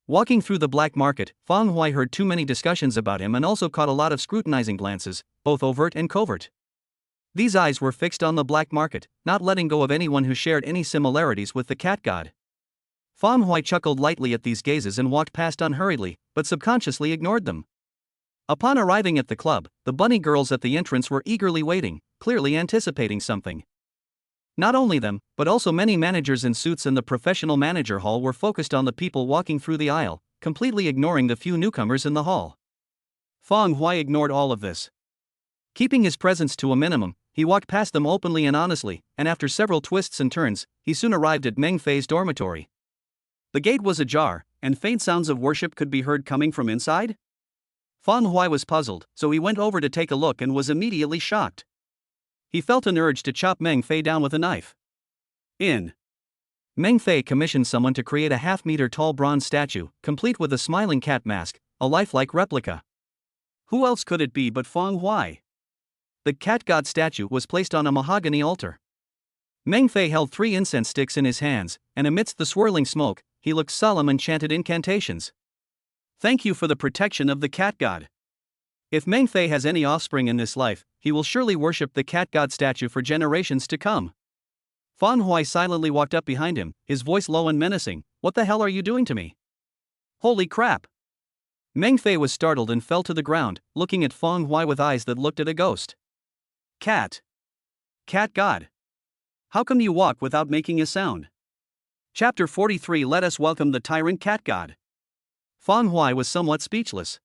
S1: Walking through the black market, Feng Hui heard too many discussions about him and also caught a lot of scrutinizing glances, both overt and covert. These eyes were fixed on the black market, not letting go of anyone who shared any similarities with the cat god. Fang Hui chuckled lightly at these gazes and walked past unhurriedly, but subconsciously ignored them. Upon arriving at the club, the bunny girls at the entrance were eagerly waiting, clearly anticipating something. Not only them, but also many managers in suits in the professional manager hall were focused on the people walking through the aisle, completely ignoring the few newcomers in the hall. Fang Hui ignored all of this. Keeping his presence to a minimum, he walked past them openly and honestly, and after several twists and turns, he soon arrived at Meng Fei's dormitory. The gate was ajar, and faint sounds of worship could be heard coming from inside. Fang Hui was puzzled, so he went over to take a look and was immediately shocked. He felt an urge to chop Meng Fei down with a knife. Meng Fei commissioned someone to create a half-meter tall bronze statue, complete with a smiling cat mask, a lifelike replica. Who else could it be but Fang Hui? The cat god statue was placed on a mahogany altar. Meng Fei held 3 incense sticks in his hands, and amidst the swirling smoke, he looked solemn and chanted incantations. Thank you for the protection of the cat god. If Meng Fei has any offspring in this life, he will surely worship the cat god statue for generations to come. Fang Hui silently walked up behind him, his voice low and menacing. What the hell are you doing to me? Holy crap! Meng Fei was startled and fell to the ground, looking at Fang Hui with eyes that looked at a ghost. Cat god. How come you walk without making a sound? Chapter 43. Let us welcome the tyrant cat god. Fang Hui was somewhat speechless.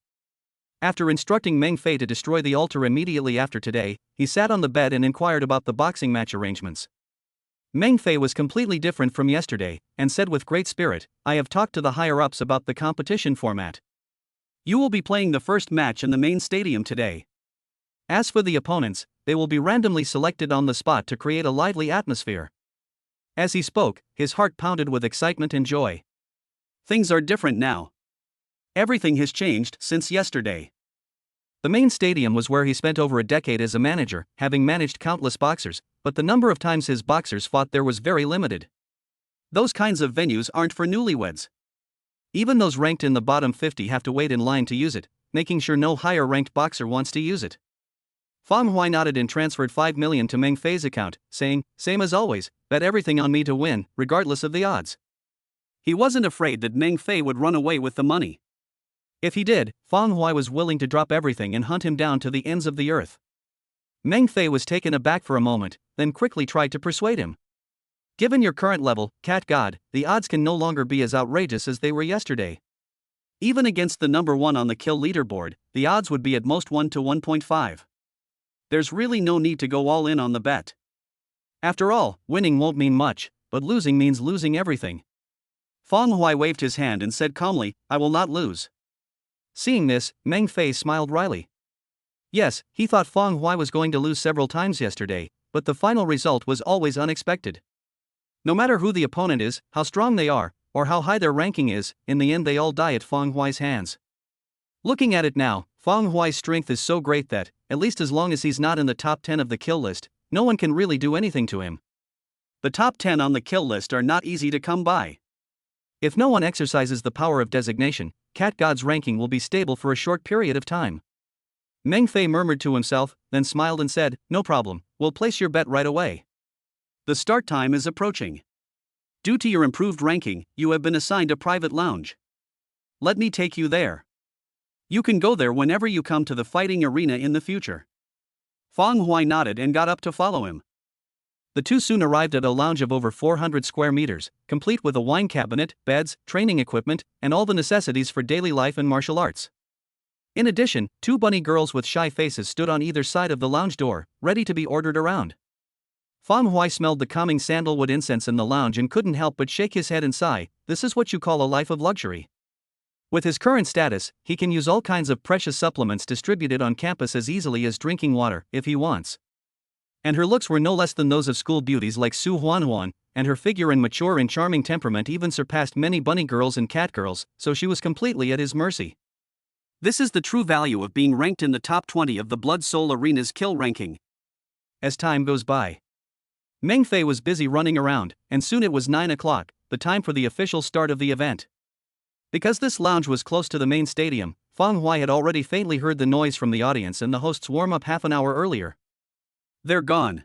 S1: After instructing Meng Fei to destroy the altar immediately after today, he sat on the bed and inquired about the boxing match arrangements. Meng Fei was completely different from yesterday, and said with great spirit, I have talked to the higher-ups about the competition format. You will be playing the first match in the main stadium today. As for the opponents, they will be randomly selected on the spot to create a lively atmosphere. As he spoke, his heart pounded with excitement and joy. Things are different now. Everything has changed since yesterday. The main stadium was where he spent over a decade as a manager, having managed countless boxers, but the number of times his boxers fought there was very limited. Those kinds of venues aren't for newlyweds. Even those ranked in the bottom 50 have to wait in line to use it, making sure no higher-ranked boxer wants to use it. Fang Hui nodded and transferred 5 million to Meng Fei's account, saying, same as always, bet everything on me to win, regardless of the odds. He wasn't afraid that Meng Fei would run away with the money. If he did, Fang Hui was willing to drop everything and hunt him down to the ends of the earth. Meng Fei was taken aback for a moment, then quickly tried to persuade him. Given your current level, cat god, the odds can no longer be as outrageous as they were yesterday. Even against the number 1 on the kill leaderboard, the odds would be at most 1 to 1.5. There's really no need to go all in on the bet. After all, winning won't mean much, but losing means losing everything. Fang Hui waved his hand and said calmly, I will not lose. Seeing this, Meng Fei smiled wryly. Yes, he thought Fang Hui was going to lose several times yesterday, but the final result was always unexpected. No matter who the opponent is, how strong they are, or how high their ranking is, in the end they all die at Fang Hui's hands. Looking at it now, Fang Hui's strength is so great that, at least as long as he's not in the top 10 of the kill list, no one can really do anything to him. The top 10 on the kill list are not easy to come by. If no one exercises the power of designation, Cat God's ranking will be stable for a short period of time. Meng Fei murmured to himself, then smiled and said, no problem, we'll place your bet right away. The start time is approaching. Due to your improved ranking, you have been assigned a private lounge. Let me take you there. You can go there whenever you come to the fighting arena in the future. Fang Hui nodded and got up to follow him. The two soon arrived at a lounge of over 400 square meters, complete with a wine cabinet, beds, training equipment, and all the necessities for daily life and martial arts. In addition, 2 bunny girls with shy faces stood on either side of the lounge door, ready to be ordered around. Fang Hui smelled the calming sandalwood incense in the lounge and couldn't help but shake his head and sigh, this is what you call a life of luxury. With his current status, he can use all kinds of precious supplements distributed on campus as easily as drinking water, if he wants. And her looks were no less than those of school beauties like Su Huanhuan, and her figure and mature and charming temperament even surpassed many bunny girls and cat girls, so she was completely at his mercy. This is the true value of being ranked in the top 20 of the Blood Soul Arena's kill ranking. As time goes by, Meng Fei was busy running around, and soon it was 9 o'clock, the time for the official start of the event. Because this lounge was close to the main stadium, Fang Hui had already faintly heard the noise from the audience and the hosts warm up half an hour earlier. They're gone.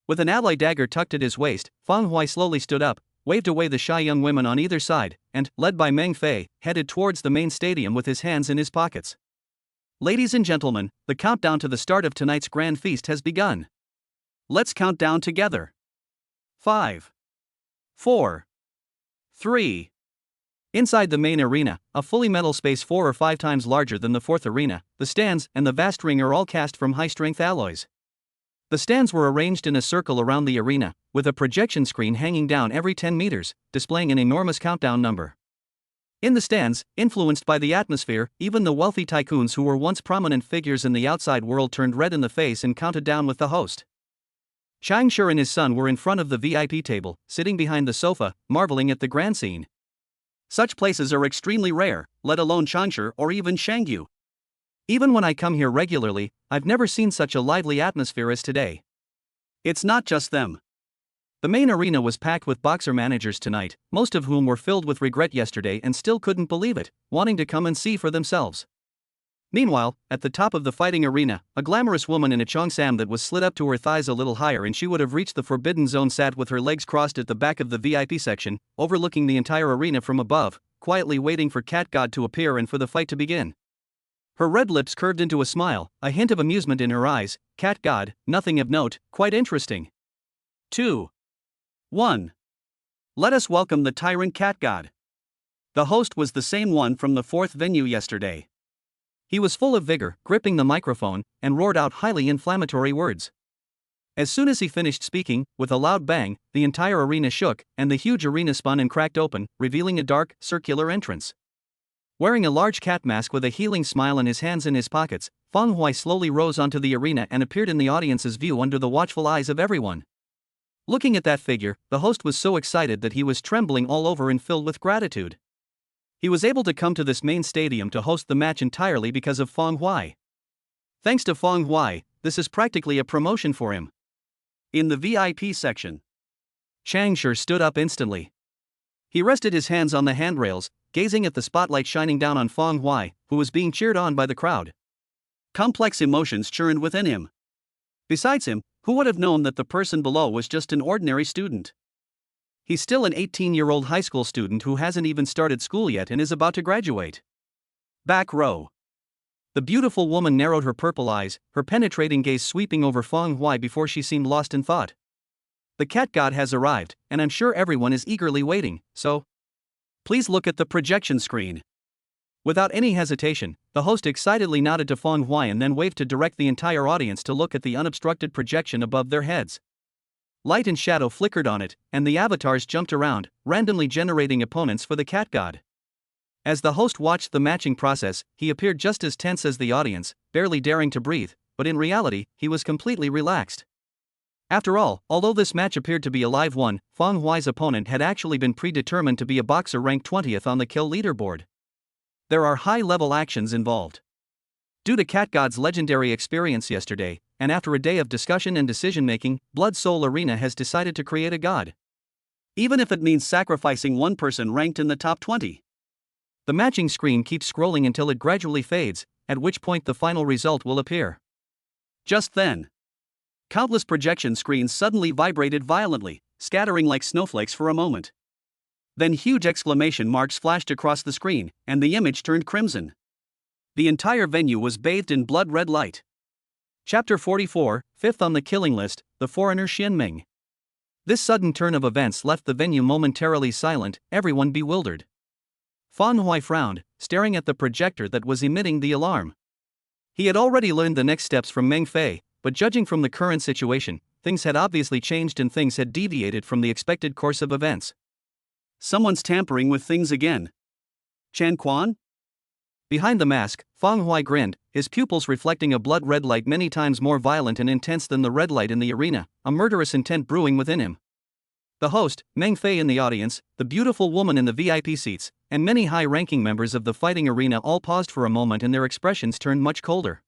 S1: With an ally dagger tucked at his waist, Fang Hui slowly stood up, waved away the shy young women on either side, and, led by Meng Fei, headed towards the main stadium with his hands in his pockets. Ladies and gentlemen, the countdown to the start of tonight's grand feast has begun. Let's count down together. 5, 4, 3. Inside the main arena, a fully metal space 4 or 5 times larger than the fourth arena, the stands and the vast ring are all cast from high-strength alloys. The stands were arranged in a circle around the arena, with a projection screen hanging down every 10 meters, displaying an enormous countdown number. In the stands, influenced by the atmosphere, even the wealthy tycoons who were once prominent figures in the outside world turned red in the face and counted down with the host. Changshi and his son were in front of the VIP table, sitting behind the sofa, marveling at the grand scene. Such places are extremely rare, let alone Changshi or even Shangyu. Even when I come here regularly, I've never seen such a lively atmosphere as today. It's not just them. The main arena was packed with boxer managers tonight, most of whom were filled with regret yesterday and still couldn't believe it, wanting to come and see for themselves. Meanwhile, at the top of the fighting arena, a glamorous woman in a cheongsam that was slid up to her thighs a little higher and she would have reached the forbidden zone sat with her legs crossed at the back of the VIP section, overlooking the entire arena from above, quietly waiting for Cat God to appear and for the fight to begin. Her red lips curved into a smile, a hint of amusement in her eyes. Cat God, nothing of note, quite interesting. 2, 1. Let us welcome the tyrant Cat God. The host was the same one from the fourth venue yesterday. He was full of vigor, gripping the microphone, and roared out highly inflammatory words. As soon as he finished speaking, with a loud bang, the entire arena shook, and the huge arena spun and cracked open, revealing a dark, circular entrance. Wearing a large cat mask with a healing smile and his hands in his pockets, Feng Hui slowly rose onto the arena and appeared in the audience's view under the watchful eyes of everyone. Looking at that figure, the host was so excited that he was trembling all over and filled with gratitude. He was able to come to this main stadium to host the match entirely because of Feng Hui. Thanks to Feng Hui, this is practically a promotion for him. In the VIP section, Changshi stood up instantly. He rested his hands on the handrails, gazing at the spotlight shining down on Feng Hui, who was being cheered on by the crowd. Complex emotions churned within him. Besides him, who would have known that the person below was just an ordinary student? He's still an 18-year-old high school student who hasn't even started school yet and is about to graduate. Back row. The beautiful woman narrowed her purple eyes, her penetrating gaze sweeping over Feng Hui before she seemed lost in thought. The Cat God has arrived, and I'm sure everyone is eagerly waiting, so please look at the projection screen. Without any hesitation, the host excitedly nodded to Feng Hui and then waved to direct the entire audience to look at the unobstructed projection above their heads. Light and shadow flickered on it, and the avatars jumped around, randomly generating opponents for the Cat God. As the host watched the matching process, he appeared just as tense as the audience, barely daring to breathe, but in reality, he was completely relaxed. After all, although this match appeared to be a live one, Feng Hui's opponent had actually been predetermined to be a boxer ranked 20th on the kill leaderboard. There are high-level actions involved. Due to Cat God's legendary experience yesterday, and after a day of discussion and decision-making, Blood Soul Arena has decided to create a god. Even if it means sacrificing one person ranked in the top 20. The matching screen keeps scrolling until it gradually fades, at which point the final result will appear. Just then, countless projection screens suddenly vibrated violently, scattering like snowflakes for a moment. Then huge exclamation marks flashed across the screen, and the image turned crimson. The entire venue was bathed in blood-red light. Chapter 44, fifth on the killing list, the foreigner Xianming. This sudden turn of events left the venue momentarily silent, everyone bewildered. Feng Hui frowned, staring at the projector that was emitting the alarm. He had already learned the next steps from Meng Fei, but judging from the current situation, things had obviously changed and things had deviated from the expected course of events. Someone's tampering with things again. Chan Quan? Behind the mask, Feng Hui grinned, his pupils reflecting a blood-red light many times more violent and intense than the red light in the arena, a murderous intent brewing within him. The host, Meng Fei in the audience, the beautiful woman in the VIP seats, and many high-ranking members of the fighting arena all paused for a moment and their expressions turned much colder.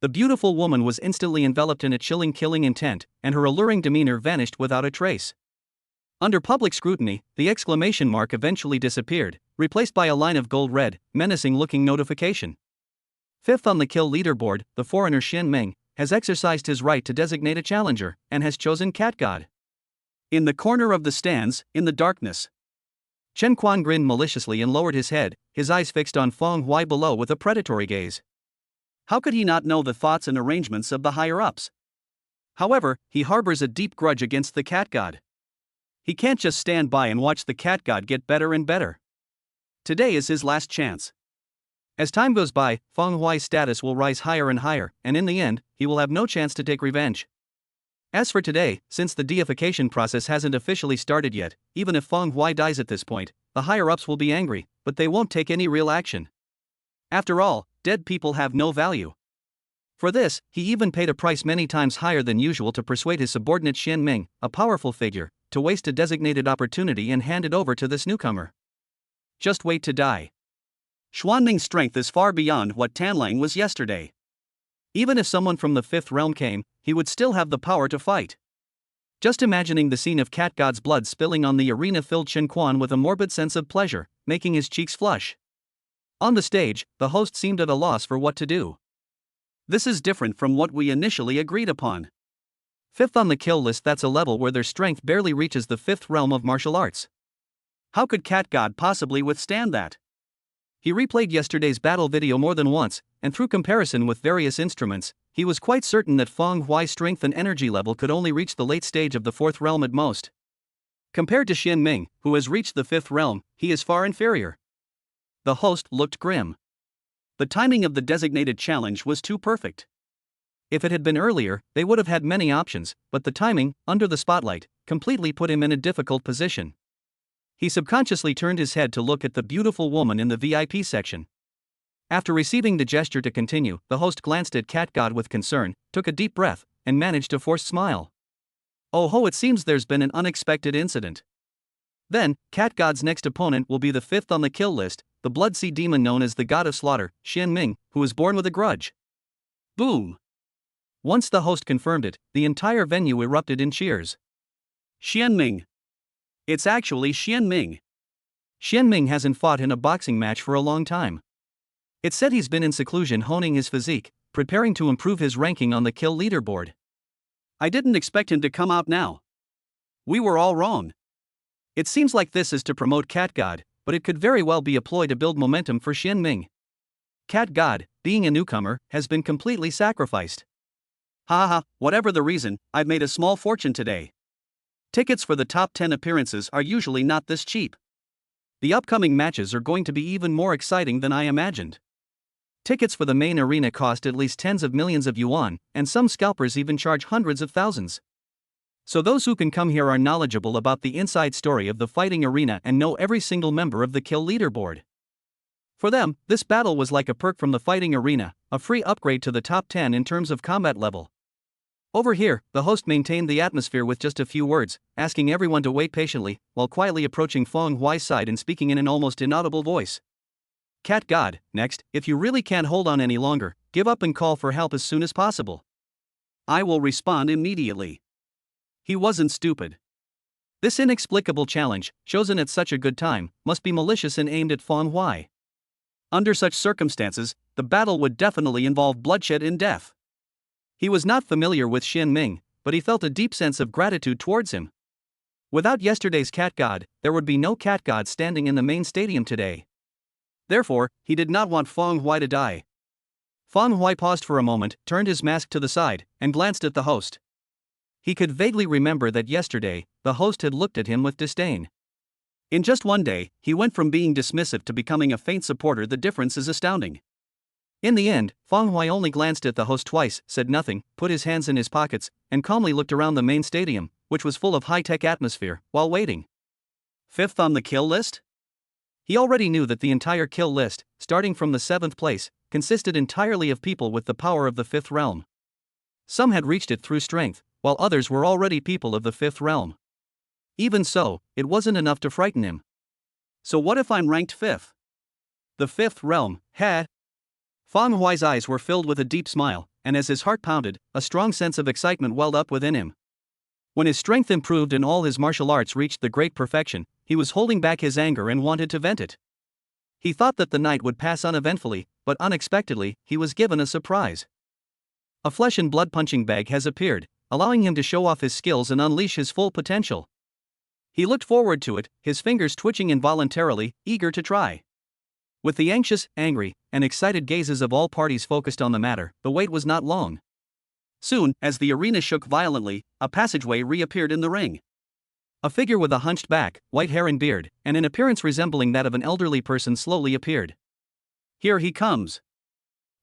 S1: The beautiful woman was instantly enveloped in a chilling killing intent, and her alluring demeanor vanished without a trace. Under public scrutiny, the exclamation mark eventually disappeared, replaced by a line of gold-red, menacing-looking notification. Fifth on the kill leaderboard, the foreigner Xianming has exercised his right to designate a challenger, and has chosen Cat God. In the corner of the stands, in the darkness, Chen Quan grinned maliciously and lowered his head, his eyes fixed on Feng Huai below with a predatory gaze. How could he not know the thoughts and arrangements of the higher-ups? However, he harbors a deep grudge against the cat god. He can't just stand by and watch the cat god get better and better. Today is his last chance. As time goes by, Feng Huai's status will rise higher and higher, and in the end, he will have no chance to take revenge. As for today, since the deification process hasn't officially started yet, even if Feng Huai dies at this point, the higher-ups will be angry, but they won't take any real action. After all, dead people have no value. For this, he even paid a price many times higher than usual to persuade his subordinate Xian Ming, a powerful figure, to waste a designated opportunity and hand it over to this newcomer. Just wait to die. Xuanming's strength is far beyond what Tanlang was yesterday. Even if someone from the fifth realm came, he would still have the power to fight. Just imagining the scene of Cat God's blood spilling on the arena filled Chen Quan with a morbid sense of pleasure, making his cheeks flush. On the stage, the host seemed at a loss for what to do. This is different from what we initially agreed upon. Fifth on the kill list, that's a level where their strength barely reaches the fifth realm of martial arts. How could Cat God possibly withstand that? He replayed yesterday's battle video more than once, and through comparison with various instruments, he was quite certain that Feng Huai's strength and energy level could only reach the late stage of the fourth realm at most. Compared to Xian Ming, who has reached the fifth realm, he is far inferior. The host looked grim. The timing of the designated challenge was too perfect. If it had been earlier, they would have had many options, but the timing, under the spotlight, completely put him in a difficult position. He subconsciously turned his head to look at the beautiful woman in the VIP section. After receiving the gesture to continue, the host glanced at Cat God with concern, took a deep breath, and managed a forced smile. Oh ho, it seems there's been an unexpected incident. Then, Cat God's next opponent will be the fifth on the kill list, the blood sea demon known as the God of Slaughter, Xian Ming, who was born with a grudge. Boom! Once the host confirmed it, the entire venue erupted in cheers. Xian Ming. It's actually Xian Ming. Xian Ming hasn't fought in a boxing match for a long time. It's said he's been in seclusion honing his physique, preparing to improve his ranking on the kill leaderboard. I didn't expect him to come out now. We were all wrong. It seems like this is to promote Cat God, but it could very well be a ploy to build momentum for Xian Ming. Cat God, being a newcomer, has been completely sacrificed. Ha ha, whatever the reason, I've made a small fortune today. Tickets for the top 10 appearances are usually not this cheap. The upcoming matches are going to be even more exciting than I imagined. Tickets for the main arena cost at least tens of millions of yuan, and some scalpers even charge hundreds of thousands. So those who can come here are knowledgeable about the inside story of the fighting arena and know every single member of the kill leaderboard. For them, this battle was like a perk from the fighting arena, a free upgrade to the top 10 in terms of combat level. Over here, the host maintained the atmosphere with just a few words, asking everyone to wait patiently, while quietly approaching Feng Huai's side and speaking in an almost inaudible voice. Cat God, next, if you really can't hold on any longer, give up and call for help as soon as possible. I will respond immediately. He wasn't stupid. This inexplicable challenge, chosen at such a good time, must be malicious and aimed at Feng Huai. Under such circumstances, the battle would definitely involve bloodshed and death. He was not familiar with Xian Ming, but he felt a deep sense of gratitude towards him. Without yesterday's Cat God, there would be no Cat God standing in the main stadium today. Therefore, he did not want Feng Huai to die. Feng Huai paused for a moment, turned his mask to the side, and glanced at the host. He could vaguely remember that yesterday, the host had looked at him with disdain. In just one day, he went from being dismissive to becoming a faint supporter. The difference is astounding. In the end, Feng Huai only glanced at the host twice, said nothing, put his hands in his pockets, and calmly looked around the main stadium, which was full of high-tech atmosphere, while waiting. Fifth on the kill list? He already knew that the entire kill list, starting from the 7th place, consisted entirely of people with the power of the 5th realm. Some had reached it through strength, while others were already people of the 5th realm. Even so, it wasn't enough to frighten him. So what if I'm ranked 5th? The 5th realm, heh? Feng Huai's eyes were filled with a deep smile, and as his heart pounded, a strong sense of excitement welled up within him. When his strength improved and all his martial arts reached the great perfection, he was holding back his anger and wanted to vent it. He thought that the night would pass uneventfully, but unexpectedly, he was given a surprise. A flesh and blood punching bag has appeared, allowing him to show off his skills and unleash his full potential. He looked forward to it, his fingers twitching involuntarily, eager to try. With the anxious, angry, and excited gazes of all parties focused on the matter, the wait was not long. Soon, as the arena shook violently, a passageway reappeared in the ring. A figure with a hunched back, white hair and beard, and an appearance resembling that of an elderly person slowly appeared. Here he comes.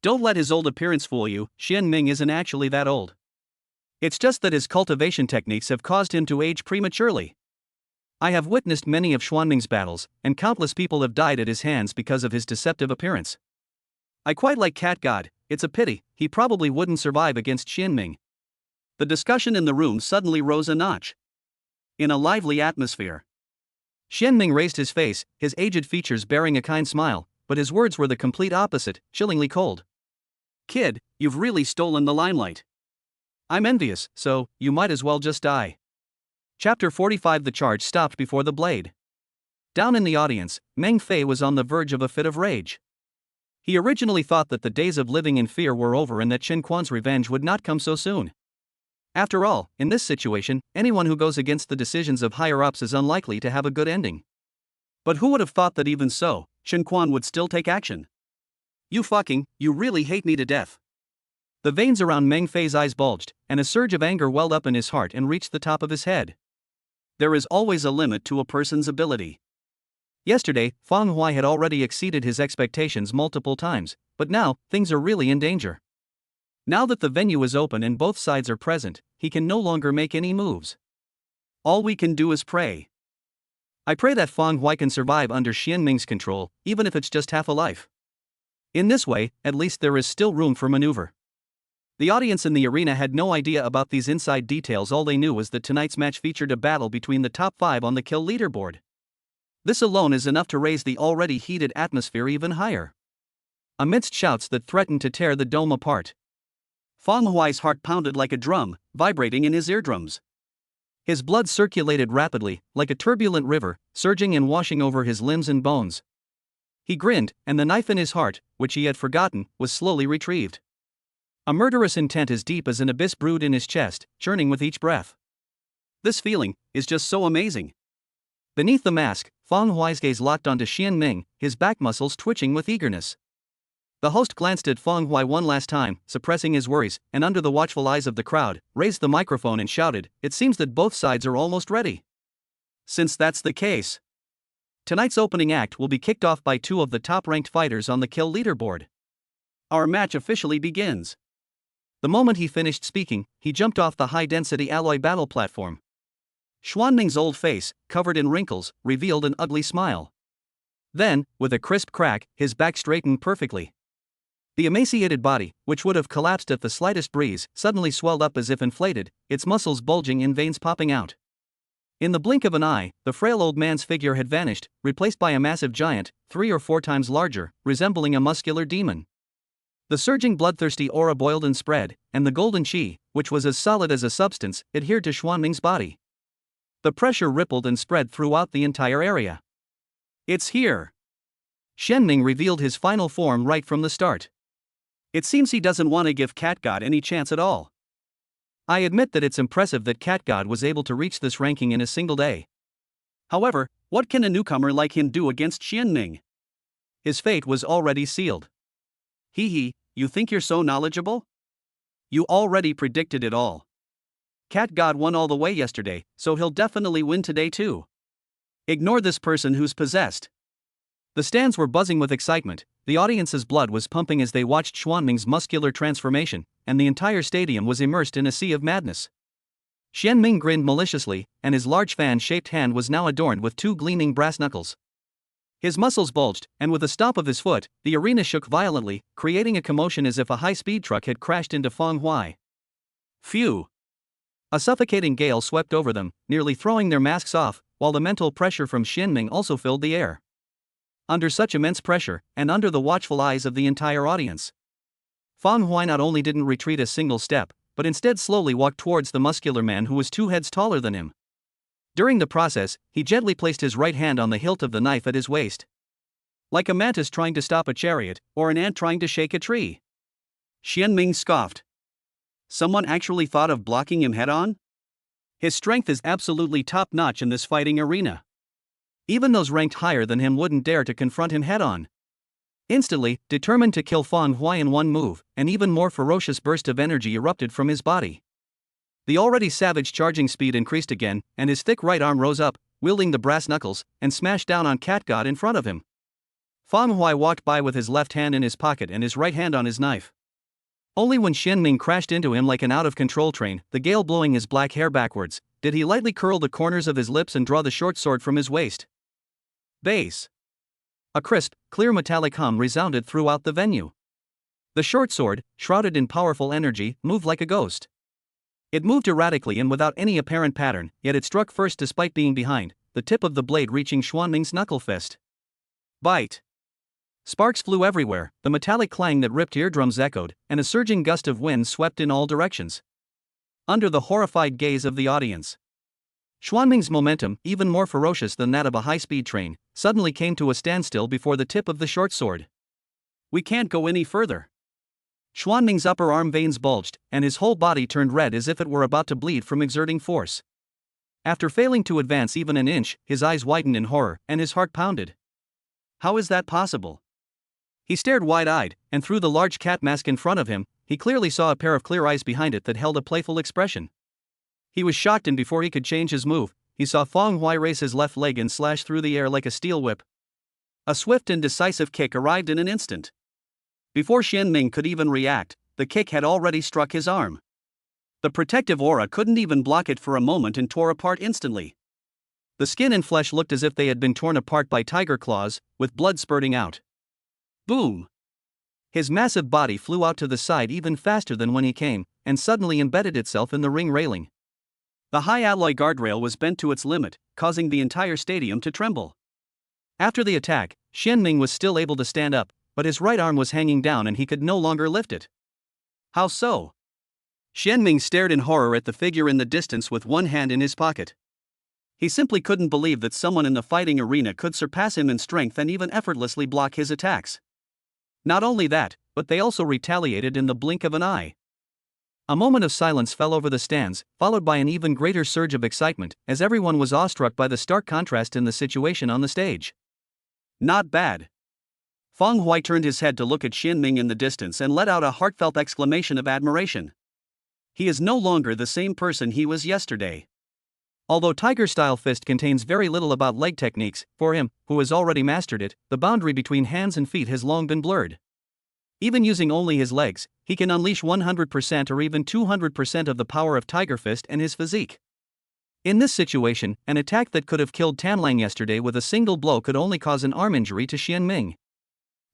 S1: Don't let his old appearance fool you, Xian Ming isn't actually that old. It's just that his cultivation techniques have caused him to age prematurely. I have witnessed many of Xuanming's battles, and countless people have died at his hands because of his deceptive appearance. I quite like Cat God, it's a pity, he probably wouldn't survive against Xianming. The discussion in the room suddenly rose a notch. In a lively atmosphere. Xianming raised his face, his aged features bearing a kind smile, but his words were the complete opposite, chillingly cold. Kid, you've really stolen the limelight. I'm envious, so, you might as well just die. Chapter 45. The charge stopped before the blade. Down in the audience, Meng Fei was on the verge of a fit of rage. He originally thought that the days of living in fear were over and that Qin Quan's revenge would not come so soon. After all, in this situation, anyone who goes against the decisions of higher-ups is unlikely to have a good ending. But who would have thought that even so, Qin Quan would still take action? You really hate me to death. The veins around Meng Fei's eyes bulged, and a surge of anger welled up in his heart and reached the top of his head. There is always a limit to a person's ability. Yesterday, Fang Huai had already exceeded his expectations multiple times, but now, things are really in danger. Now that the venue is open and both sides are present, he can no longer make any moves. All we can do is pray. I pray that Fang Huai can survive under Xianming's control, even if it's just half a life. In this way, at least there is still room for maneuver. The audience in the arena had no idea about these inside details. All they knew was that tonight's match featured a battle between the top 5 on the kill leaderboard. This alone is enough to raise the already heated atmosphere even higher. Amidst shouts that threatened to tear the dome apart, Fang Huai's heart pounded like a drum, vibrating in his eardrums. His blood circulated rapidly, like a turbulent river, surging and washing over his limbs and bones. He grinned, and the knife in his heart, which he had forgotten, was slowly retrieved. A murderous intent as deep as an abyss brewed in his chest, churning with each breath. This feeling is just so amazing. Beneath the mask, Fang Huai's gaze locked onto Xianming, his back muscles twitching with eagerness. The host glanced at Fang Huai one last time, suppressing his worries, and under the watchful eyes of the crowd, raised the microphone and shouted, "It seems that both sides are almost ready. Since that's the case, tonight's opening act will be kicked off by 2 of the top-ranked fighters on the kill leaderboard. Our match officially begins." The moment he finished speaking, he jumped off the high-density alloy battle platform. Xuanming's old face, covered in wrinkles, revealed an ugly smile. Then, with a crisp crack, his back straightened perfectly. The emaciated body, which would have collapsed at the slightest breeze, suddenly swelled up as if inflated, its muscles bulging and veins popping out. In the blink of an eye, the frail old man's figure had vanished, replaced by a massive giant, 3 or 4 times larger, resembling a muscular demon. The surging bloodthirsty aura boiled and spread, and the golden qi, which was as solid as a substance, adhered to Xuanming's body. The pressure rippled and spread throughout the entire area. It's here. Xianming revealed his final form right from the start. It seems he doesn't want to give Cat God any chance at all. I admit that it's impressive that Cat God was able to reach this ranking in a single day. However, what can a newcomer like him do against Xianming? His fate was already sealed. You think you're so knowledgeable? You already predicted it all. Cat God won all the way yesterday, so he'll definitely win today too. Ignore this person who's possessed. The stands were buzzing with excitement, the audience's blood was pumping as they watched Xuanming's muscular transformation, and the entire stadium was immersed in a sea of madness. Xianming grinned maliciously, and his large fan-shaped hand was now adorned with 2 gleaming brass knuckles. His muscles bulged, and with a stomp of his foot, the arena shook violently, creating a commotion as if a high-speed truck had crashed into Fang Huai. Phew! A suffocating gale swept over them, nearly throwing their masks off, while the mental pressure from Xianming also filled the air. Under such immense pressure, and under the watchful eyes of the entire audience, Fang Huai not only didn't retreat a single step, but instead slowly walked towards the muscular man who was 2 heads taller than him. During the process, he gently placed his right hand on the hilt of the knife at his waist. Like a mantis trying to stop a chariot, or an ant trying to shake a tree. Xianming scoffed. Someone actually thought of blocking him head-on? His strength is absolutely top-notch in this fighting arena. Even those ranked higher than him wouldn't dare to confront him head-on. Instantly, determined to kill Fang Huai in one move, an even more ferocious burst of energy erupted from his body. The already savage charging speed increased again, and his thick right arm rose up, wielding the brass knuckles, and smashed down on Cat God in front of him. Fang Huai walked by with his left hand in his pocket and his right hand on his knife. Only when Xian Ming crashed into him like an out-of-control train, the gale blowing his black hair backwards, did he lightly curl the corners of his lips and draw the short sword from his waist. Bass. A crisp, clear metallic hum resounded throughout the venue. The short sword, shrouded in powerful energy, moved like a ghost. It moved erratically and without any apparent pattern, yet it struck first despite being behind, the tip of the blade reaching Xuanming's knuckle fist. Bite. Sparks flew everywhere, the metallic clang that ripped eardrums echoed, and a surging gust of wind swept in all directions. Under the horrified gaze of the audience, Xuanming's momentum, even more ferocious than that of a high-speed train, suddenly came to a standstill before the tip of the short sword. We can't go any further. Xuanming's upper arm veins bulged, and his whole body turned red as if it were about to bleed from exerting force. After failing to advance even an inch, his eyes widened in horror, and his heart pounded. How is that possible? He stared wide-eyed, and through the large cat mask in front of him, he clearly saw a pair of clear eyes behind it that held a playful expression. He was shocked, and before he could change his move, he saw Fang Huai raise his left leg and slash through the air like a steel whip. A swift and decisive kick arrived in an instant. Before Xian Ming could even react, the kick had already struck his arm. The protective aura couldn't even block it for a moment and tore apart instantly. The skin and flesh looked as if they had been torn apart by tiger claws, with blood spurting out. Boom! His massive body flew out to the side even faster than when he came, and suddenly embedded itself in the ring railing. The high alloy guardrail was bent to its limit, causing the entire stadium to tremble. After the attack, Xian Ming was still able to stand up, but his right arm was hanging down and he could no longer lift it. How so? Xian Ming stared in horror at the figure in the distance with one hand in his pocket. He simply couldn't believe that someone in the fighting arena could surpass him in strength and even effortlessly block his attacks. Not only that, but they also retaliated in the blink of an eye. A moment of silence fell over the stands, followed by an even greater surge of excitement, as everyone was awestruck by the stark contrast in the situation on the stage. Not bad. Fang Huai turned his head to look at Xian Ming in the distance and let out a heartfelt exclamation of admiration. He is no longer the same person he was yesterday. Although Tiger-style fist contains very little about leg techniques, for him, who has already mastered it, the boundary between hands and feet has long been blurred. Even using only his legs, he can unleash 100% or even 200% of the power of Tiger Fist and his physique. In this situation, an attack that could have killed Tanlang yesterday with a single blow could only cause an arm injury to Xian Ming.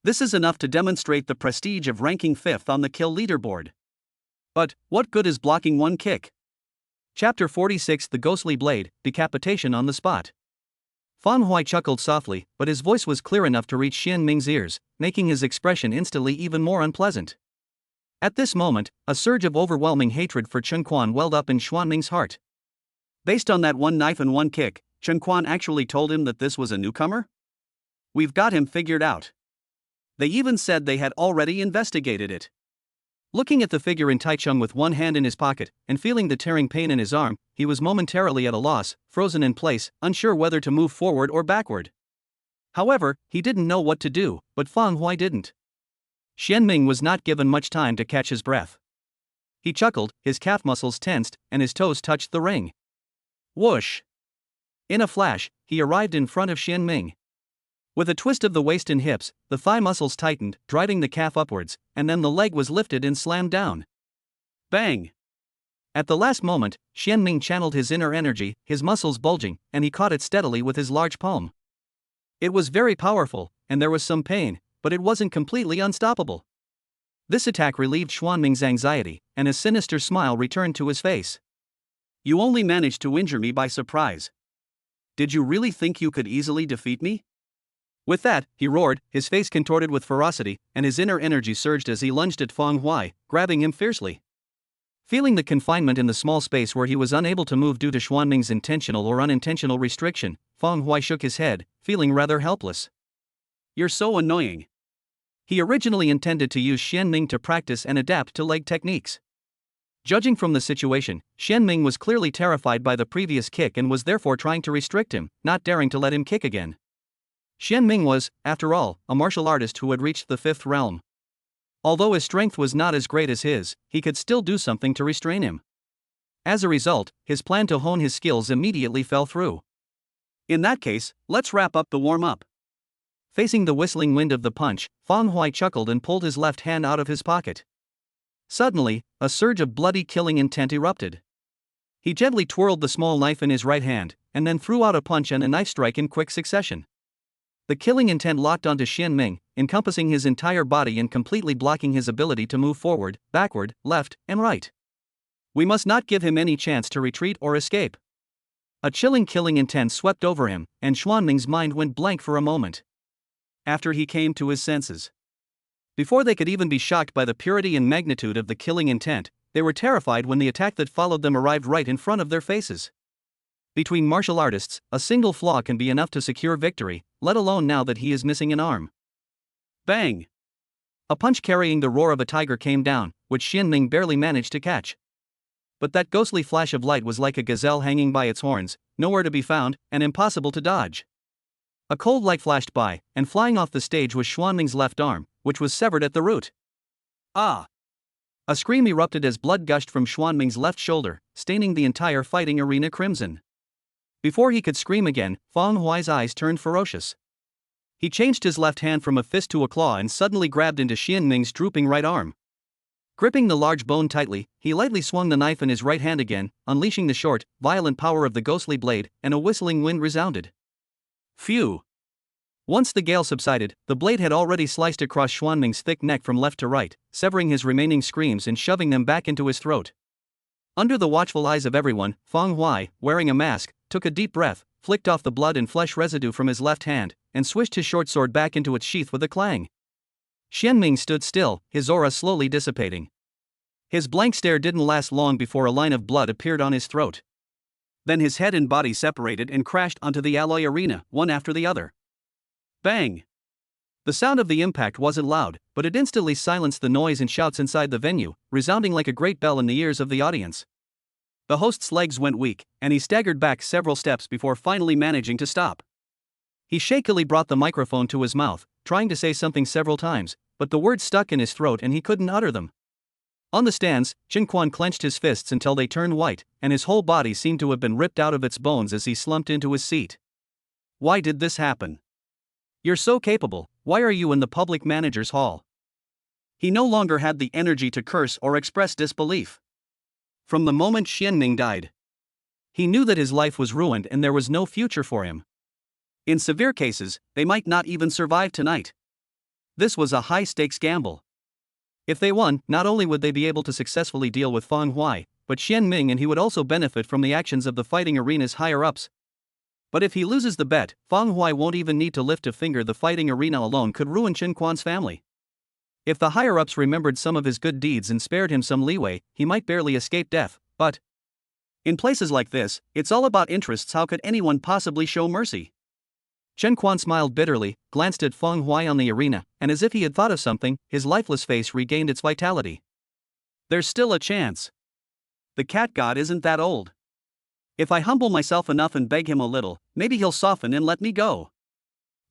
S1: This is enough to demonstrate the prestige of ranking 5th on the kill leaderboard. But, what good is blocking one kick? Chapter 46 The Ghostly Blade, Decapitation on the Spot. Fang Huai chuckled softly, but his voice was clear enough to reach Xian Ming's ears, making his expression instantly even more unpleasant. At this moment, a surge of overwhelming hatred for Chen Quan welled up in Xuanming's heart. Based on that one knife and one kick, Chen Quan actually told him that this was a newcomer? We've got him figured out. They even said they had already investigated it. Looking at the figure in Taichung with one hand in his pocket, and feeling the tearing pain in his arm, he was momentarily at a loss, frozen in place, unsure whether to move forward or backward. However, he didn't know what to do, but Fang Huai didn't. Xian Ming was not given much time to catch his breath. He chuckled, his calf muscles tensed, and his toes touched the ring. Whoosh! In a flash, he arrived in front of Xian Ming. With a twist of the waist and hips, the thigh muscles tightened, driving the calf upwards, and then the leg was lifted and slammed down. Bang! At the last moment, Xian Ming channeled his inner energy, his muscles bulging, and he caught it steadily with his large palm. It was very powerful, and there was some pain, but it wasn't completely unstoppable. This attack relieved Xuanming's anxiety, and a sinister smile returned to his face. You only managed to injure me by surprise. Did you really think you could easily defeat me? With that, he roared, his face contorted with ferocity, and his inner energy surged as he lunged at Fang Huai, grabbing him fiercely. Feeling the confinement in the small space where he was unable to move due to Xuanming's intentional or unintentional restriction, Fang Huai shook his head, feeling rather helpless. You're so annoying. He originally intended to use Xian Ming to practice and adapt to leg techniques. Judging from the situation, Xianming was clearly terrified by the previous kick and was therefore trying to restrict him, not daring to let him kick again. Xianming was, after all, a martial artist who had reached the 5th realm. Although his strength was not as great as his, he could still do something to restrain him. As a result, his plan to hone his skills immediately fell through. In that case, let's wrap up the warm-up. Facing the whistling wind of the punch, Fang Hui chuckled and pulled his left hand out of his pocket. Suddenly, a surge of bloody killing intent erupted. He gently twirled the small knife in his right hand, and then threw out a punch and a knife strike in quick succession. The killing intent locked onto Xianming, encompassing his entire body and completely blocking his ability to move forward, backward, left, and right. We must not give him any chance to retreat or escape. A chilling killing intent swept over him, and Xuanming's mind went blank for a moment. After he came to his senses. Before they could even be shocked by the purity and magnitude of the killing intent, they were terrified when the attack that followed them arrived right in front of their faces. Between martial artists, a single flaw can be enough to secure victory, let alone now that he is missing an arm. Bang! A punch carrying the roar of a tiger came down, which Xianming barely managed to catch. But that ghostly flash of light was like a gazelle hanging by its horns, nowhere to be found, and impossible to dodge. A cold light flashed by, and flying off the stage was Xuanming's left arm, which was severed at the root. Ah! A scream erupted as blood gushed from Xuanming's left shoulder, staining the entire fighting arena crimson. Before he could scream again, Fang Huai's eyes turned ferocious. He changed his left hand from a fist to a claw and suddenly grabbed into Xianming's drooping right arm. Gripping the large bone tightly, he lightly swung the knife in his right hand again, unleashing the short, violent power of the ghostly blade, and a whistling wind resounded. Phew! Once the gale subsided, the blade had already sliced across Xuanming's thick neck from left to right, severing his remaining screams and shoving them back into his throat. Under the watchful eyes of everyone, Fang Hui, wearing a mask, took a deep breath, flicked off the blood and flesh residue from his left hand, and swished his short sword back into its sheath with a clang. Xianming stood still, his aura slowly dissipating. His blank stare didn't last long before a line of blood appeared on his throat. Then his head and body separated and crashed onto the alloy arena, one after the other. Bang! The sound of the impact wasn't loud, but it instantly silenced the noise and shouts inside the venue, resounding like a great bell in the ears of the audience. The host's legs went weak, and he staggered back several steps before finally managing to stop. He shakily brought the microphone to his mouth, trying to say something several times, but the words stuck in his throat and he couldn't utter them. On the stands, Qin Quan clenched his fists until they turned white, and his whole body seemed to have been ripped out of its bones as he slumped into his seat. Why did this happen? You're so capable, why are you in the public manager's hall? He no longer had the energy to curse or express disbelief. From the moment Xianming died, he knew that his life was ruined and there was no future for him. In severe cases, they might not even survive tonight. This was a high-stakes gamble. If they won, not only would they be able to successfully deal with Fang Hui, but Xianming, and he would also benefit from the actions of the fighting arena's higher-ups. But if he loses the bet, Fang Hui won't even need to lift a finger. The fighting arena alone could ruin Qin Quan's family. If the higher-ups remembered some of his good deeds and spared him some leeway, he might barely escape death, but in places like this, it's all about interests. How could anyone possibly show mercy? Qin Quan smiled bitterly, glanced at Fang Hui on the arena, and as if he had thought of something, his lifeless face regained its vitality. There's still a chance. The cat god isn't that old. If I humble myself enough and beg him a little, maybe he'll soften and let me go.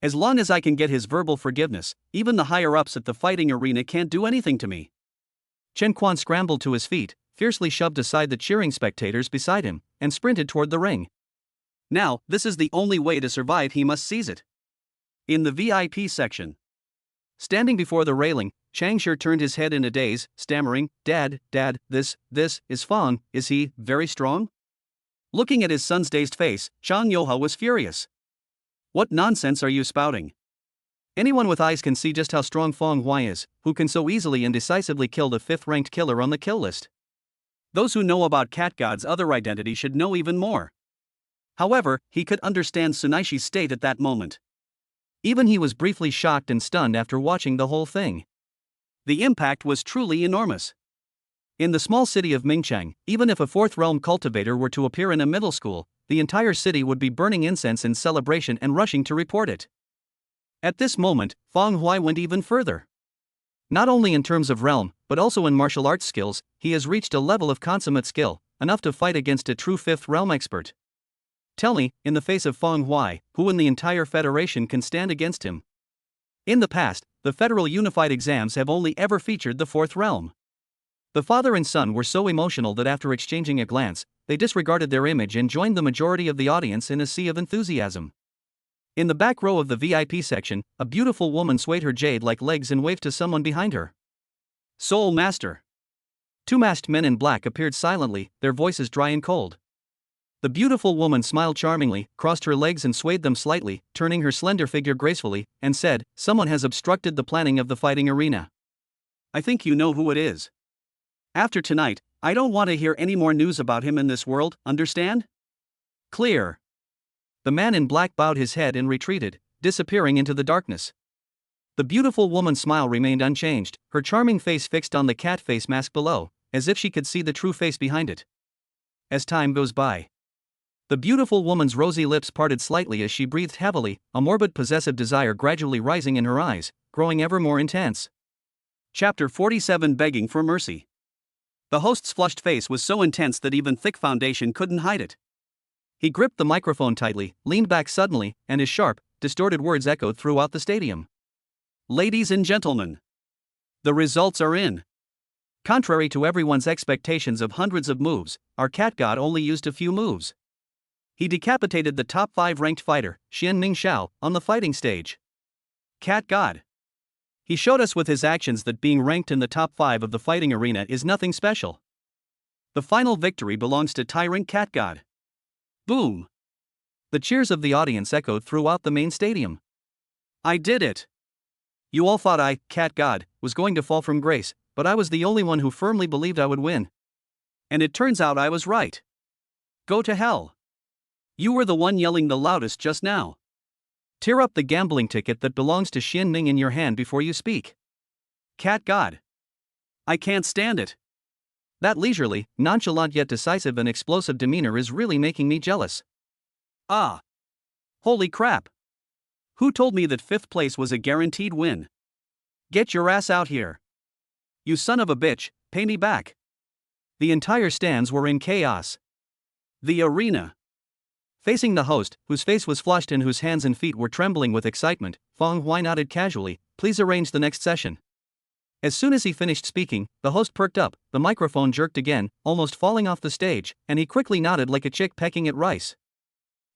S1: As long as I can get his verbal forgiveness, even the higher-ups at the fighting arena can't do anything to me. Qin Quan scrambled to his feet, fiercely shoved aside the cheering spectators beside him, and sprinted toward the ring. Now, this is the only way to survive. He must seize it. In the VIP section. Standing before the railing, Chang Shi turned his head in a daze, stammering, Dad, this is Fang, is he very strong? Looking at his son's dazed face, Zhang Youhe was furious. What nonsense are you spouting? Anyone with eyes can see just how strong Fang Hui is, who can so easily and decisively kill the 5th-ranked killer on the kill list. Those who know about Cat God's other identity should know even more. However, he could understand Sunaishi's state at that moment. Even he was briefly shocked and stunned after watching the whole thing. The impact was truly enormous. In the small city of Mingchang, even if a 4th realm cultivator were to appear in a middle school, the entire city would be burning incense in celebration and rushing to report it. At this moment, Fang Hui went even further. Not only in terms of realm, but also in martial arts skills, he has reached a level of consummate skill, enough to fight against a true 5th realm expert. Tell me, in the face of Feng Huai, who in the entire Federation can stand against him? In the past, the Federal Unified exams have only ever featured the 4th realm. The father and son were so emotional that after exchanging a glance, they disregarded their image and joined the majority of the audience in a sea of enthusiasm. In the back row of the VIP section, a beautiful woman swayed her jade-like legs and waved to someone behind her. Soul Master. 2 masked men in black appeared silently, their voices dry and cold. The beautiful woman smiled charmingly, crossed her legs and swayed them slightly, turning her slender figure gracefully, and said, "Someone has obstructed the planning of the fighting arena. I think you know who it is. After tonight, I don't want to hear any more news about him in this world, understand? Clear." The man in black bowed his head and retreated, disappearing into the darkness. The beautiful woman's smile remained unchanged, her charming face fixed on the cat face mask below, as if she could see the true face behind it. As time goes by, the beautiful woman's rosy lips parted slightly as she breathed heavily, a morbid possessive desire gradually rising in her eyes, growing ever more intense. Chapter 47 Begging for Mercy. The host's flushed face was so intense that even thick foundation couldn't hide it. He gripped the microphone tightly, leaned back suddenly, and his sharp, distorted words echoed throughout the stadium. Ladies and gentlemen, the results are in. Contrary to everyone's expectations of hundreds of moves, our cat god only used a few moves. He decapitated the top 5 ranked fighter, Xian Ming Xiao, on the fighting stage. Cat god. He showed us with his actions that being ranked in the top 5 of the fighting arena is nothing special. The final victory belongs to Tyrant Cat God. Boom! The cheers of the audience echoed throughout the main stadium. I did it! You all thought I, Cat God, was going to fall from grace, but I was the only one who firmly believed I would win. And it turns out I was right. Go to hell. You were the one yelling the loudest just now. Tear up the gambling ticket that belongs to Xian Ming in your hand before you speak. Cat God. I can't stand it. That leisurely, nonchalant yet decisive and explosive demeanor is really making me jealous. Ah. Holy crap. Who told me that 5th place was a guaranteed win? Get your ass out here. You son of a bitch, pay me back. The entire stands were in chaos. The arena. Facing the host, whose face was flushed and whose hands and feet were trembling with excitement, Feng Huai nodded casually, "Please arrange the next session." As soon as he finished speaking, the host perked up, the microphone jerked again, almost falling off the stage, and he quickly nodded like a chick pecking at rice.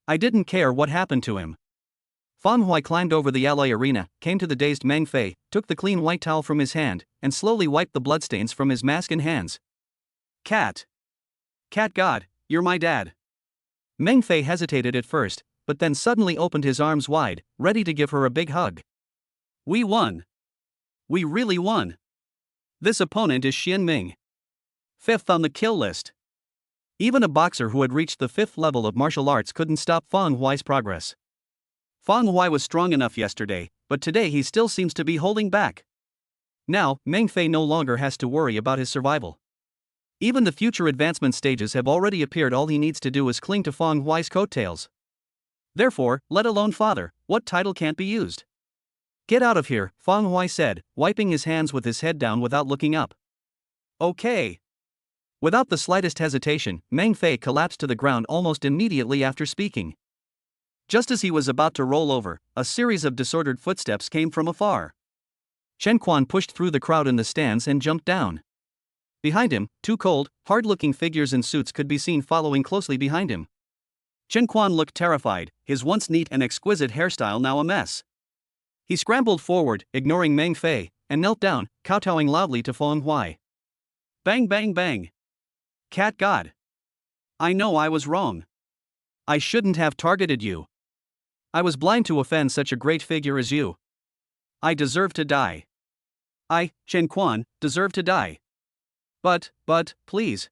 S1: I didn't care what happened to him. Feng Huai climbed over the alloy arena, came to the dazed Meng Fei, took the clean white towel from his hand, and slowly wiped the bloodstains from his mask and hands. Cat God, you're my dad. Meng Fei hesitated at first, but then suddenly opened his arms wide, ready to give her a big hug. We won. We really won. This opponent is Xian Ming. 5th on the kill list. Even a boxer who had reached the 5th level of martial arts couldn't stop Feng Huai's progress. Feng Huai was strong enough yesterday, but today he still seems to be holding back. Now, Meng Fei no longer has to worry about his survival. Even the future advancement stages have already appeared. All he needs to do is cling to Feng Huai's coattails. Therefore, let alone father, what title can't be used? Get out of here, Feng Huai said, wiping his hands with his head down without looking up. Okay. Without the slightest hesitation, Meng Fei collapsed to the ground almost immediately after speaking. Just as he was about to roll over, a series of disordered footsteps came from afar. Chen Quan pushed through the crowd in the stands and jumped down. Behind him, 2 cold, hard-looking figures in suits could be seen following closely behind him. Chen Quan looked terrified, his once neat and exquisite hairstyle now a mess. He scrambled forward, ignoring Meng Fei, and knelt down, kowtowing loudly to Feng Huai. Bang bang bang. Cat God. I know I was wrong. I shouldn't have targeted you. I was blind to offend such a great figure as you. I deserve to die. I, Chen Quan, deserve to die. But, please.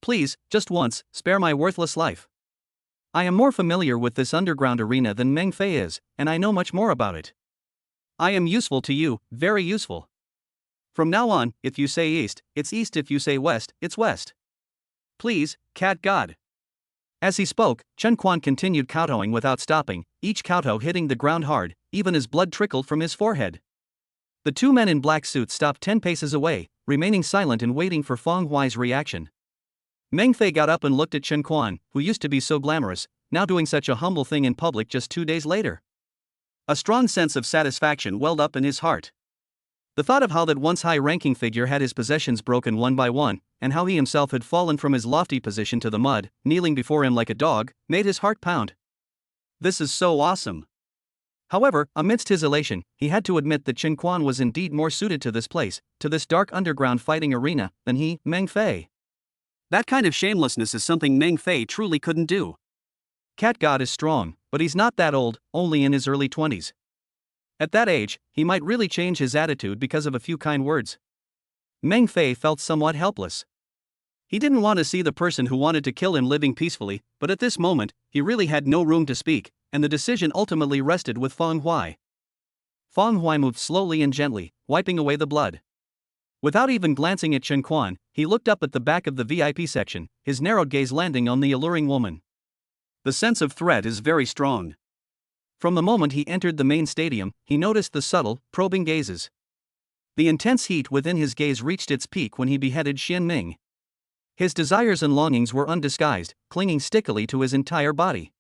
S1: Please, just once, spare my worthless life. I am more familiar with this underground arena than Meng Fei is, and I know much more about it. I am useful to you, very useful. From now on, if you say east, it's east. If you say west, it's west. Please, Cat God. As he spoke, Chen Quan continued kowtowing without stopping, each kowtow hitting the ground hard, even as blood trickled from his forehead. The 2 men in black suits stopped 10 paces away, remaining silent and waiting for Feng Huai's reaction. Meng Fei got up and looked at Chen Quan, who used to be so glamorous, now doing such a humble thing in public just 2 days later. A strong sense of satisfaction welled up in his heart. The thought of how that once high-ranking figure had his possessions broken one by one, and how he himself had fallen from his lofty position to the mud, kneeling before him like a dog, made his heart pound. This is so awesome. However, amidst his elation, he had to admit that Chen Quan was indeed more suited to this place, to this dark underground fighting arena, than he, Meng Fei. That kind of shamelessness is something Meng Fei truly couldn't do. Cat God is strong, but he's not that old, only in his early 20s. At that age, he might really change his attitude because of a few kind words. Meng Fei felt somewhat helpless. He didn't want to see the person who wanted to kill him living peacefully, but at this moment, he really had no room to speak, and the decision ultimately rested with Feng Huai. Feng Huai moved slowly and gently, wiping away the blood. Without even glancing at Chen Quan, he looked up at the back of the VIP section, his narrowed gaze landing on the alluring woman. The sense of threat is very strong. From the moment he entered the main stadium, he noticed the subtle, probing gazes. The intense heat within his gaze reached its peak when he beheaded Xian Ming. His desires and longings were undisguised, clinging stickily to his entire body.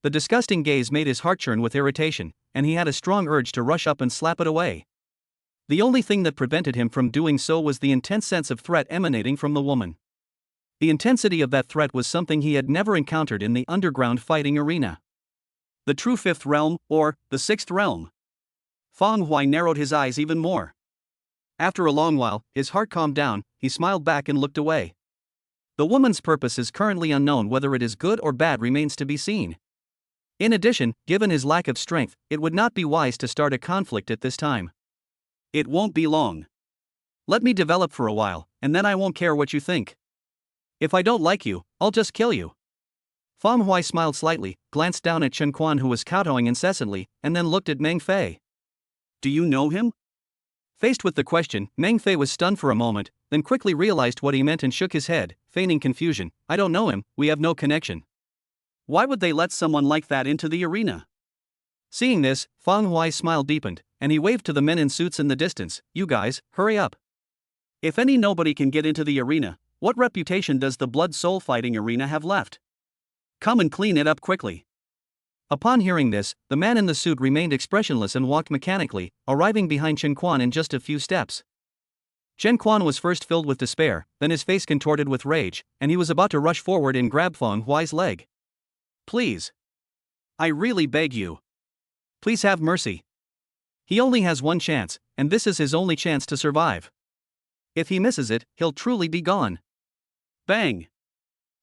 S1: The disgusting gaze made his heart churn with irritation, and he had a strong urge to rush up and slap it away. The only thing that prevented him from doing so was the intense sense of threat emanating from the woman. The intensity of that threat was something he had never encountered in the underground fighting arena. The true fifth realm, or the sixth realm. Feng Huai narrowed his eyes even more. After a long while, his heart calmed down, he smiled back and looked away. The woman's purpose is currently unknown. Whether it is good or bad remains to be seen. In addition, given his lack of strength, it would not be wise to start a conflict at this time. It won't be long. Let me develop for a while, and then I won't care what you think. If I don't like you, I'll just kill you. Feng Huai smiled slightly, glanced down at Chen Quan, who was kowtowing incessantly, and then looked at Meng Fei. Do you know him? Faced with the question, Meng Fei was stunned for a moment, then quickly realized what he meant and shook his head, feigning confusion. I don't know him, we have no connection. Why would they let someone like that into the arena? Seeing this, Feng Huai's smile deepened, and he waved to the men in suits in the distance. You guys, hurry up. If any nobody can get into the arena, what reputation does the blood soul fighting arena have left? Come and clean it up quickly. Upon hearing this, the man in the suit remained expressionless and walked mechanically, arriving behind Chen Quan in just a few steps. Chen Quan was first filled with despair, then his face contorted with rage, and he was about to rush forward and grab Feng Huai's leg. Please. I really beg you. Please have mercy. He only has one chance, and this is his only chance to survive. If he misses it, he'll truly be gone. Bang!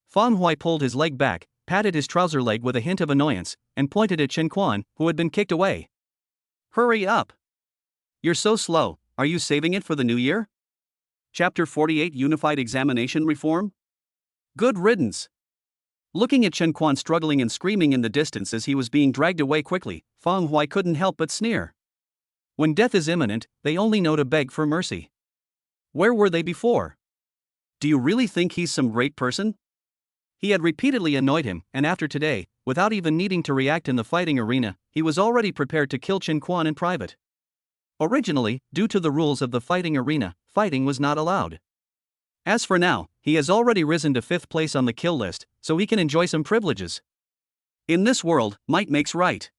S1: Feng Huai pulled his leg back, patted his trouser leg with a hint of annoyance, and pointed at Chen Quan, who had been kicked away. Hurry up! You're so slow, are you saving it for the new year? Chapter 48 Unified Examination Reform? Good riddance! Looking at Chen Quan struggling and screaming in the distance as he was being dragged away quickly, Feng Huai couldn't help but sneer. When death is imminent, they only know to beg for mercy. Where were they before? Do you really think he's some great person? He had repeatedly annoyed him, and after today, without even needing to react in the fighting arena, he was already prepared to kill Chen Quan in private. Originally, due to the rules of the fighting arena, fighting was not allowed. As for now, he has already risen to 5th place on the kill list, so he can enjoy some privileges. In this world, might makes right.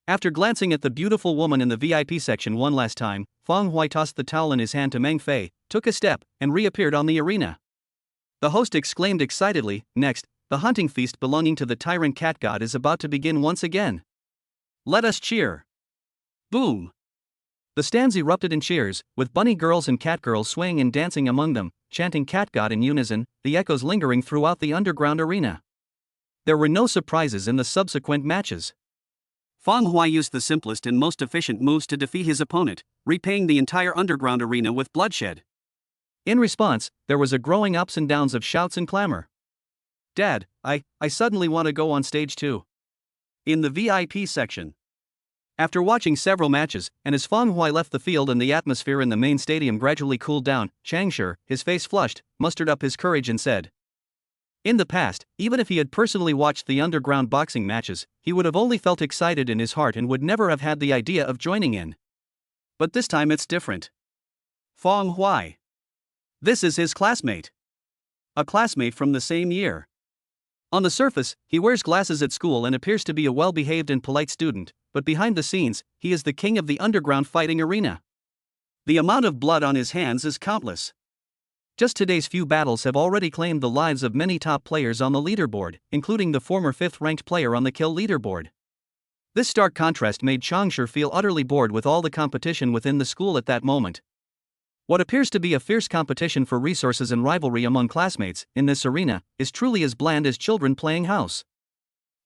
S1: After glancing at the beautiful woman in the VIP section one last time, Feng Huai tossed the towel in his hand to Meng Fei, took a step, and reappeared on the arena. The host exclaimed excitedly, next, the hunting feast belonging to the tyrant cat god is about to begin once again. Let us cheer. Boom! The stands erupted in cheers, with bunny girls and cat girls swaying and dancing among them, chanting cat god in unison, the echoes lingering throughout the underground arena. There were no surprises in the subsequent matches. Feng Huai used the simplest and most efficient moves to defeat his opponent, repaying the entire underground arena with bloodshed. In response, there was a growing ups and downs of shouts and clamor. Dad, I suddenly want to go on stage too. In the VIP section. After watching several matches, and as Feng Huai left the field and the atmosphere in the main stadium gradually cooled down, Chang Shi, his face flushed, mustered up his courage and said. In the past, even if he had personally watched the underground boxing matches, he would have only felt excited in his heart and would never have had the idea of joining in. But this time it's different. Feng Huai. This is his classmate. A classmate from the same year. On the surface, he wears glasses at school and appears to be a well-behaved and polite student, but behind the scenes, he is the king of the underground fighting arena. The amount of blood on his hands is countless. Just today's few battles have already claimed the lives of many top players on the leaderboard, including the former 5th-ranked player on the kill leaderboard. This stark contrast made Changsha feel utterly bored with all the competition within the school at that moment. What appears to be a fierce competition for resources and rivalry among classmates in this arena is truly as bland as children playing house.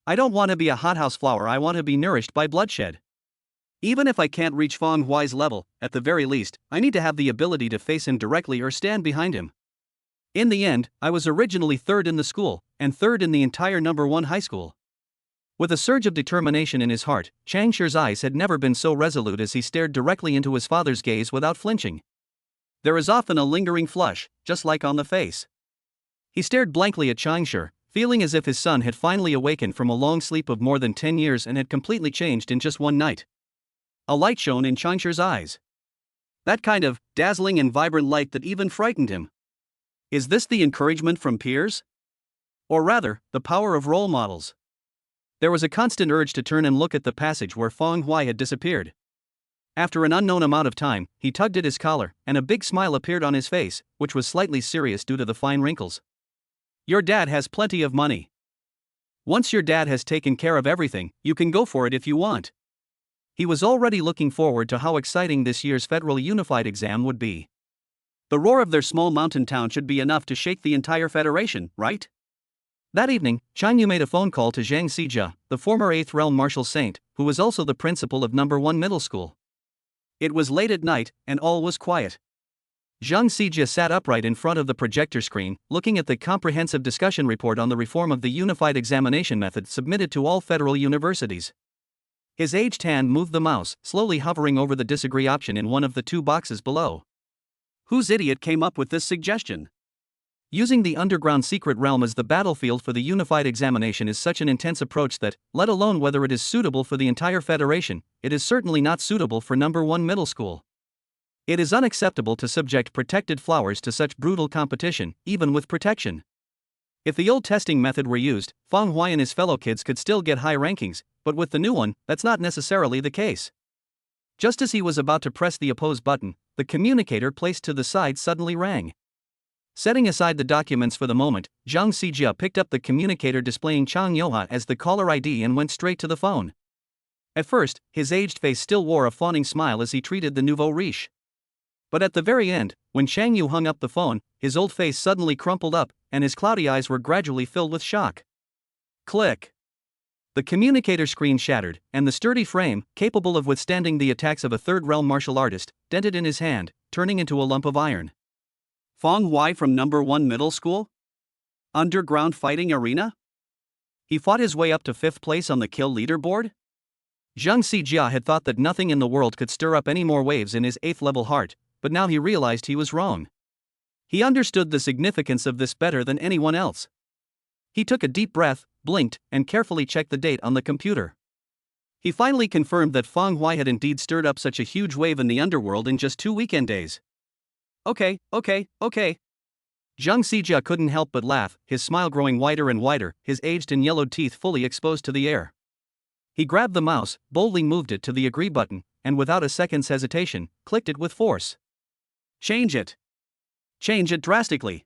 S1: I don't want to be a hothouse flower, I want to be nourished by bloodshed. Even if I can't reach Feng Huai's level, at the very least, I need to have the ability to face him directly or stand behind him. In the end, I was originally 3rd in the school, and 3rd in the entire number 1 high school. With a surge of determination in his heart, Changsha's eyes had never been so resolute as he stared directly into his father's gaze without flinching. There is often a lingering flush, just like on the face. He stared blankly at Changsha, feeling as if his son had finally awakened from a long sleep of more than 10 years and had completely changed in just one night. A light shone in Changsha's eyes. That kind of dazzling and vibrant light that even frightened him. Is this the encouragement from peers? Or rather, the power of role models? There was a constant urge to turn and look at the passage where Feng Huai had disappeared. After an unknown amount of time, he tugged at his collar, and a big smile appeared on his face, which was slightly serious due to the fine wrinkles. Your dad has plenty of money. Once your dad has taken care of everything, you can go for it if you want. He was already looking forward to how exciting this year's Federal Unified exam would be. The roar of their small mountain town should be enough to shake the entire Federation, right? That evening, Chang Yu made a phone call to Zhang Xijia, the former 8th Realm Martial Saint, who was also the principal of number 1 middle school. It was late at night, and all was quiet. Zhang Xijia sat upright in front of the projector screen, looking at the comprehensive discussion report on the reform of the unified examination method submitted to all federal universities. His aged hand moved the mouse, slowly hovering over the disagree option in one of the 2 boxes below. Whose idiot came up with this suggestion? Using the underground secret realm as the battlefield for the unified examination is such an intense approach that, let alone whether it is suitable for the entire Federation, it is certainly not suitable for number 1 middle school. It is unacceptable to subject protected flowers to such brutal competition, even with protection. If the old testing method were used, Feng Huai and his fellow kids could still get high rankings, but with the new one, that's not necessarily the case. Just as he was about to press the oppose button, the communicator placed to the side suddenly rang. Setting aside the documents for the moment, Zhang Xijia picked up the communicator displaying Chang Yoha as the caller ID and went straight to the phone. At first, his aged face still wore a fawning smile as he treated the nouveau riche. But at the very end, when Chang Yu hung up the phone, his old face suddenly crumpled up, and his cloudy eyes were gradually filled with shock. Click. The communicator screen shattered, and the sturdy frame, capable of withstanding the attacks of a 3rd realm martial artist, dented in his hand, turning into a lump of iron. Feng Huai from number 1 middle school? Underground fighting arena? He fought his way up to 5th place on the kill leaderboard? Zhang Xijia had thought that nothing in the world could stir up any more waves in his 8th level heart, but now he realized he was wrong. He understood the significance of this better than anyone else. He took a deep breath, blinked, and carefully checked the date on the computer. He finally confirmed that Feng Huai had indeed stirred up such a huge wave in the underworld in just 2 weekend days. Okay. Zhang Xijia couldn't help but laugh, his smile growing wider and wider, his aged and yellowed teeth fully exposed to the air. He grabbed the mouse, boldly moved it to the agree button, and without a second's hesitation, clicked it with force. Change it. Change it drastically.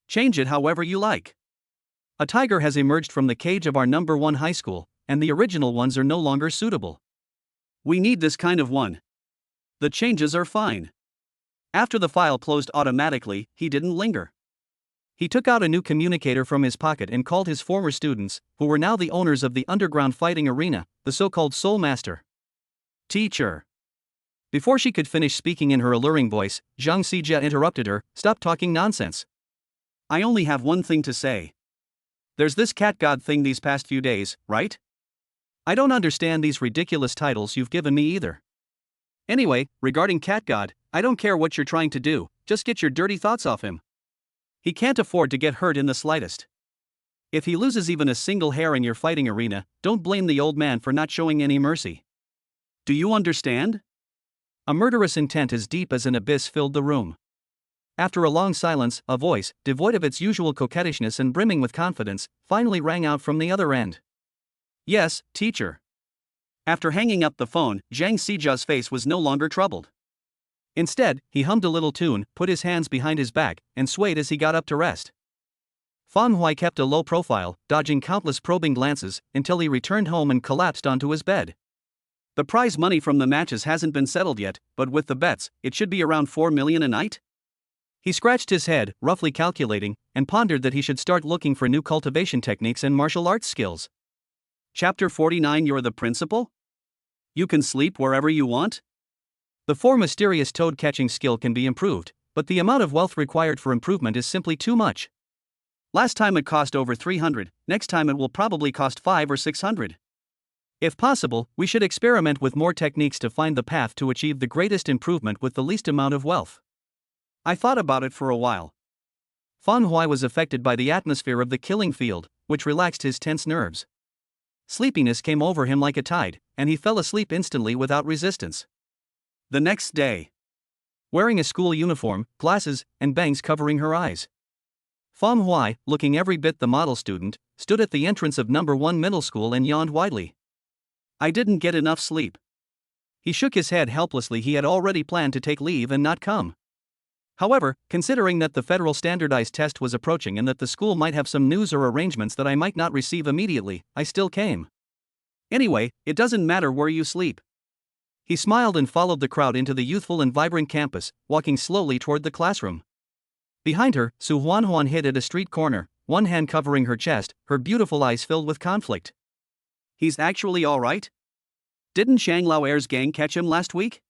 S1: Change it however you like. A tiger has emerged from the cage of our number 1 high school, and the original ones are no longer suitable. We need this kind of one. The changes are fine. After the file closed automatically, he didn't linger. He took out a new communicator from his pocket and called his former students, who were now the owners of the underground fighting arena, the so-called Soul Master. Teacher. Before she could finish speaking in her alluring voice, Zhang Xijia interrupted her, "Stop talking nonsense. I only have one thing to say. There's this cat god thing these past few days, right? I don't understand these ridiculous titles you've given me either. Anyway, regarding cat god, I don't care what you're trying to do, just get your dirty thoughts off him. He can't afford to get hurt in the slightest. If he loses even a single hair in your fighting arena, don't blame the old man for not showing any mercy. Do you understand?" A murderous intent as deep as an abyss filled the room. After a long silence, a voice, devoid of its usual coquettishness and brimming with confidence, finally rang out from the other end. Yes, teacher. After hanging up the phone, Zhang Sijia's face was no longer troubled. Instead, he hummed a little tune, put his hands behind his back, and swayed as he got up to rest. Fang Hui kept a low profile, dodging countless probing glances, until he returned home and collapsed onto his bed. The prize money from the matches hasn't been settled yet, but with the bets, it should be around 4 million a night? He scratched his head, roughly calculating, and pondered that he should start looking for new cultivation techniques and martial arts skills. Chapter 49. You're the principal? You can sleep wherever you want? The 4 mysterious toad catching skill can be improved, but the amount of wealth required for improvement is simply too much. Last time it cost over 300, next time it will probably cost 5 or 600. If possible, we should experiment with more techniques to find the path to achieve the greatest improvement with the least amount of wealth. I thought about it for a while. Fang Hui was affected by the atmosphere of the killing field, which relaxed his tense nerves. Sleepiness came over him like a tide, and he fell asleep instantly without resistance. The next day, wearing a school uniform, glasses, and bangs covering her eyes, Fang Hui, looking every bit the model student, stood at the entrance of number 1 middle school and yawned widely. I didn't get enough sleep. He shook his head helplessly. He had already planned to take leave and not come. However, considering that the federal standardized test was approaching and that the school might have some news or arrangements that I might not receive immediately, I still came. Anyway, it doesn't matter where you sleep. He smiled and followed the crowd into the youthful and vibrant campus, walking slowly toward the classroom. Behind her, Su Huanhuan hid at a street corner, one hand covering her chest, her beautiful eyes filled with conflict. He's actually alright? Didn't Shang Laoer's gang catch him last week?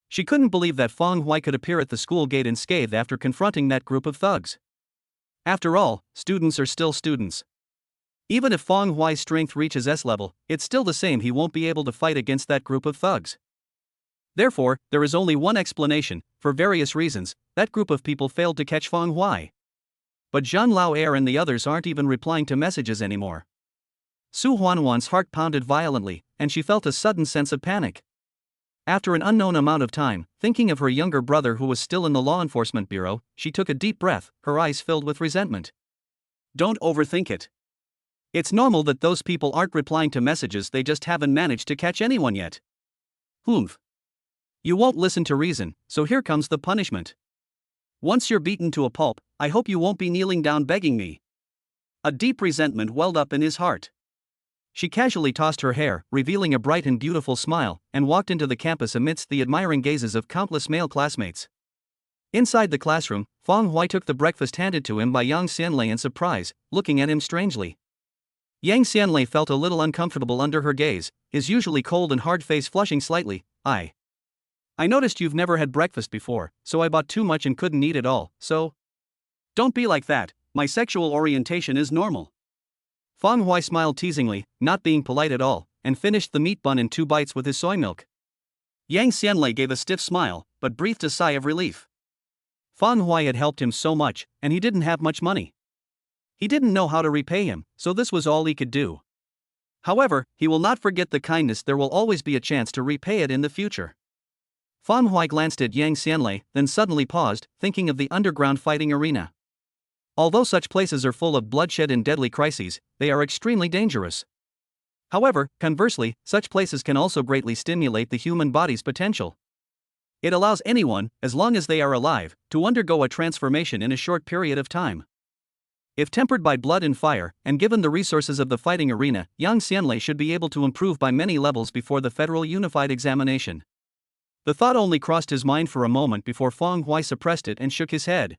S1: She couldn't believe that Fang Hui could appear at the school gate unscathed after confronting that group of thugs. After all, students are still students. Even if Fang Hui's strength reaches S level, it's still the same. He won't be able to fight against that group of thugs. Therefore, there is only one explanation: for various reasons, that group of people failed to catch Fang Hui. But Zhan Laoer and the others aren't even replying to messages anymore. Su Huanhuan's heart pounded violently, and she felt a sudden sense of panic. After an unknown amount of time, thinking of her younger brother who was still in the law enforcement bureau, she took a deep breath, her eyes filled with resentment. Don't overthink it. It's normal that those people aren't replying to messages. They just haven't managed to catch anyone yet. Humph. You won't listen to reason, so here comes the punishment. Once you're beaten to a pulp, I hope you won't be kneeling down begging me. A deep resentment welled up in his heart. She casually tossed her hair, revealing a bright and beautiful smile, and walked into the campus amidst the admiring gazes of countless male classmates. Inside the classroom, Fang Hui took the breakfast handed to him by Yang Xianlei in surprise, looking at him strangely. Yang Xianlei felt a little uncomfortable under her gaze, his usually cold and hard face flushing slightly. I noticed you've never had breakfast before, so I bought too much and couldn't eat it all, so... Don't be like that, my sexual orientation is normal. Fang Hui smiled teasingly, not being polite at all, and finished the meat bun in 2 bites with his soy milk. Yang Xianlei gave a stiff smile, but breathed a sigh of relief. Fang Hui had helped him so much, and he didn't have much money. He didn't know how to repay him, so this was all he could do. However, he will not forget the kindness. There will always be a chance to repay it in the future. Fang Hui glanced at Yang Xianlei, then suddenly paused, thinking of the underground fighting arena. Although such places are full of bloodshed and deadly crises, they are extremely dangerous. However, conversely, such places can also greatly stimulate the human body's potential. It allows anyone, as long as they are alive, to undergo a transformation in a short period of time. If tempered by blood and fire, and given the resources of the fighting arena, Yang Xianlei should be able to improve by many levels before the Federal Unified Examination. The thought only crossed his mind for a moment before Fang Hui suppressed it and shook his head.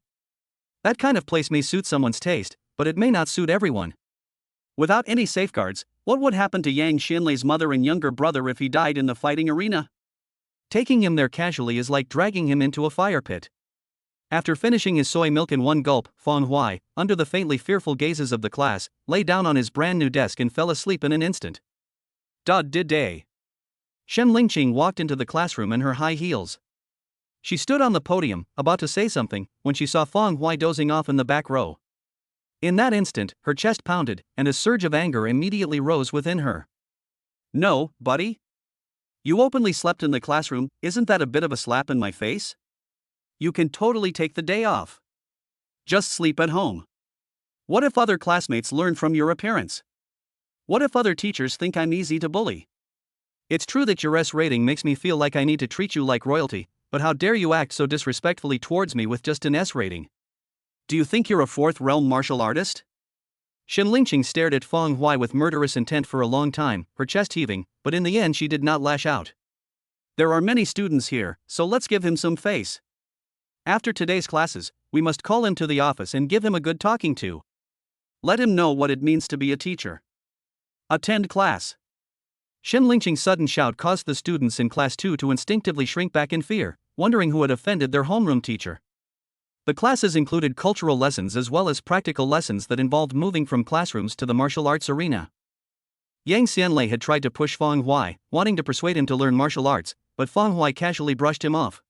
S1: That kind of place may suit someone's taste, but it may not suit everyone. Without any safeguards, what would happen to Yang Xianlei's mother and younger brother if he died in the fighting arena? Taking him there casually is like dragging him into a fire pit. After finishing his soy milk in one gulp, Fang Hui, under the faintly fearful gazes of the class, lay down on his brand new desk and fell asleep in an instant. Day. Shen Lingqing walked into the classroom in her high heels. She stood on the podium, about to say something, when she saw Fang Hui dozing off in the back row. In that instant, her chest pounded, and a surge of anger immediately rose within her. No, buddy? You openly slept in the classroom. Isn't that a bit of a slap in my face? you can totally take the day off. Just sleep at home. What if other classmates learn from your appearance? What if other teachers think I'm easy to bully? It's true that your S rating makes me feel like I need to treat you like royalty, but how dare you act so disrespectfully towards me with just an S rating? Do you think you're a fourth realm martial artist? Shen Lingqing stared at Feng Hui with murderous intent for a long time, her chest heaving, but in the end she did not lash out. There are many students here, so let's give him some face. After today's classes, we must call him to the office and give him a good talking to. Let him know what it means to be a teacher. Attend class. Shen Lingqing's sudden shout caused the students in class 2 to instinctively shrink back in fear, wondering who had offended their homeroom teacher. The classes included cultural lessons as well as practical lessons that involved moving from classrooms to the martial arts arena. Yang Xianlei had tried to push Feng Hui, wanting to persuade him to learn martial arts, but Feng Hui casually brushed him off.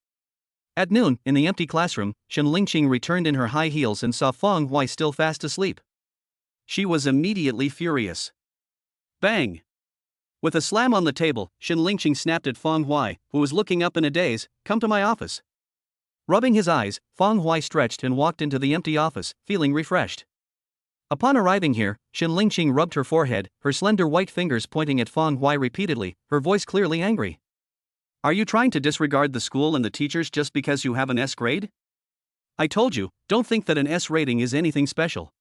S1: At noon, in the empty classroom, Shen Lingqing returned in her high heels and saw Feng Hui still fast asleep. She was immediately furious. Bang! With a slam on the table, Shen Lingqing snapped at Feng Hui, who was looking up in a daze. Come to my office. Rubbing his eyes, Feng Hui stretched and walked into the empty office, feeling refreshed. Upon arriving here, Shen Lingqing rubbed her forehead, her slender white fingers pointing at Feng Hui repeatedly, her voice clearly angry. Are you trying to disregard the school and the teachers just because you have an S grade? I told you, don't think that an S rating is anything special.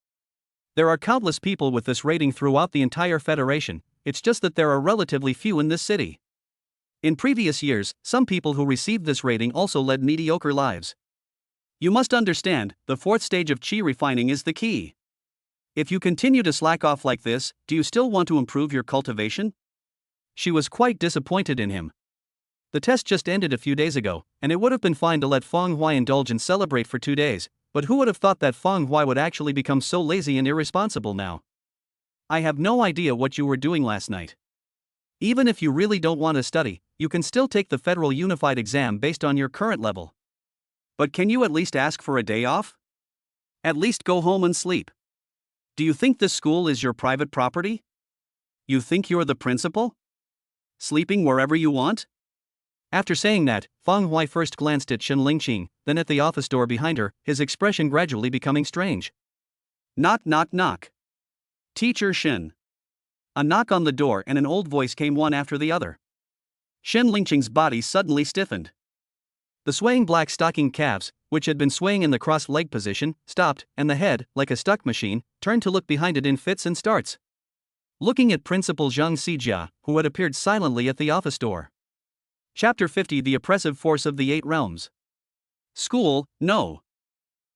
S1: There are countless people with this rating throughout the entire Federation, it's just that there are relatively few in this city. In previous years, some people who received this rating also led mediocre lives. You must understand, the fourth stage of chi refining is the key. If you continue to slack off like this, do you still want to improve your cultivation? She was quite disappointed in him. The test just ended a few days ago, and it would have been fine to let Feng Hui indulge and celebrate for 2 days, but who would have thought that Feng Hui would actually become so lazy and irresponsible now? I have no idea what you were doing last night. Even if you really don't want to study, you can still take the Federal Unified exam based on your current level. But can you at least ask for a day off? At least go home and sleep. Do you think this school is your private property? You think you're the principal? Sleeping wherever you want? After saying that, Feng Hui first glanced at Shen Lingqing, then at the office door behind her, his expression gradually becoming strange. Knock knock knock. Teacher Shen. A knock on the door and an old voice came one after the other. Shen Lingqing's body suddenly stiffened. The swaying black stocking calves, which had been swaying in the crossed leg position, stopped, and the head, like a stuck machine, turned to look behind it in fits and starts. Looking at Principal Zhang Xijia, who had appeared silently at the office door. Chapter 50 The Oppressive Force of the Eight Realms. School, no.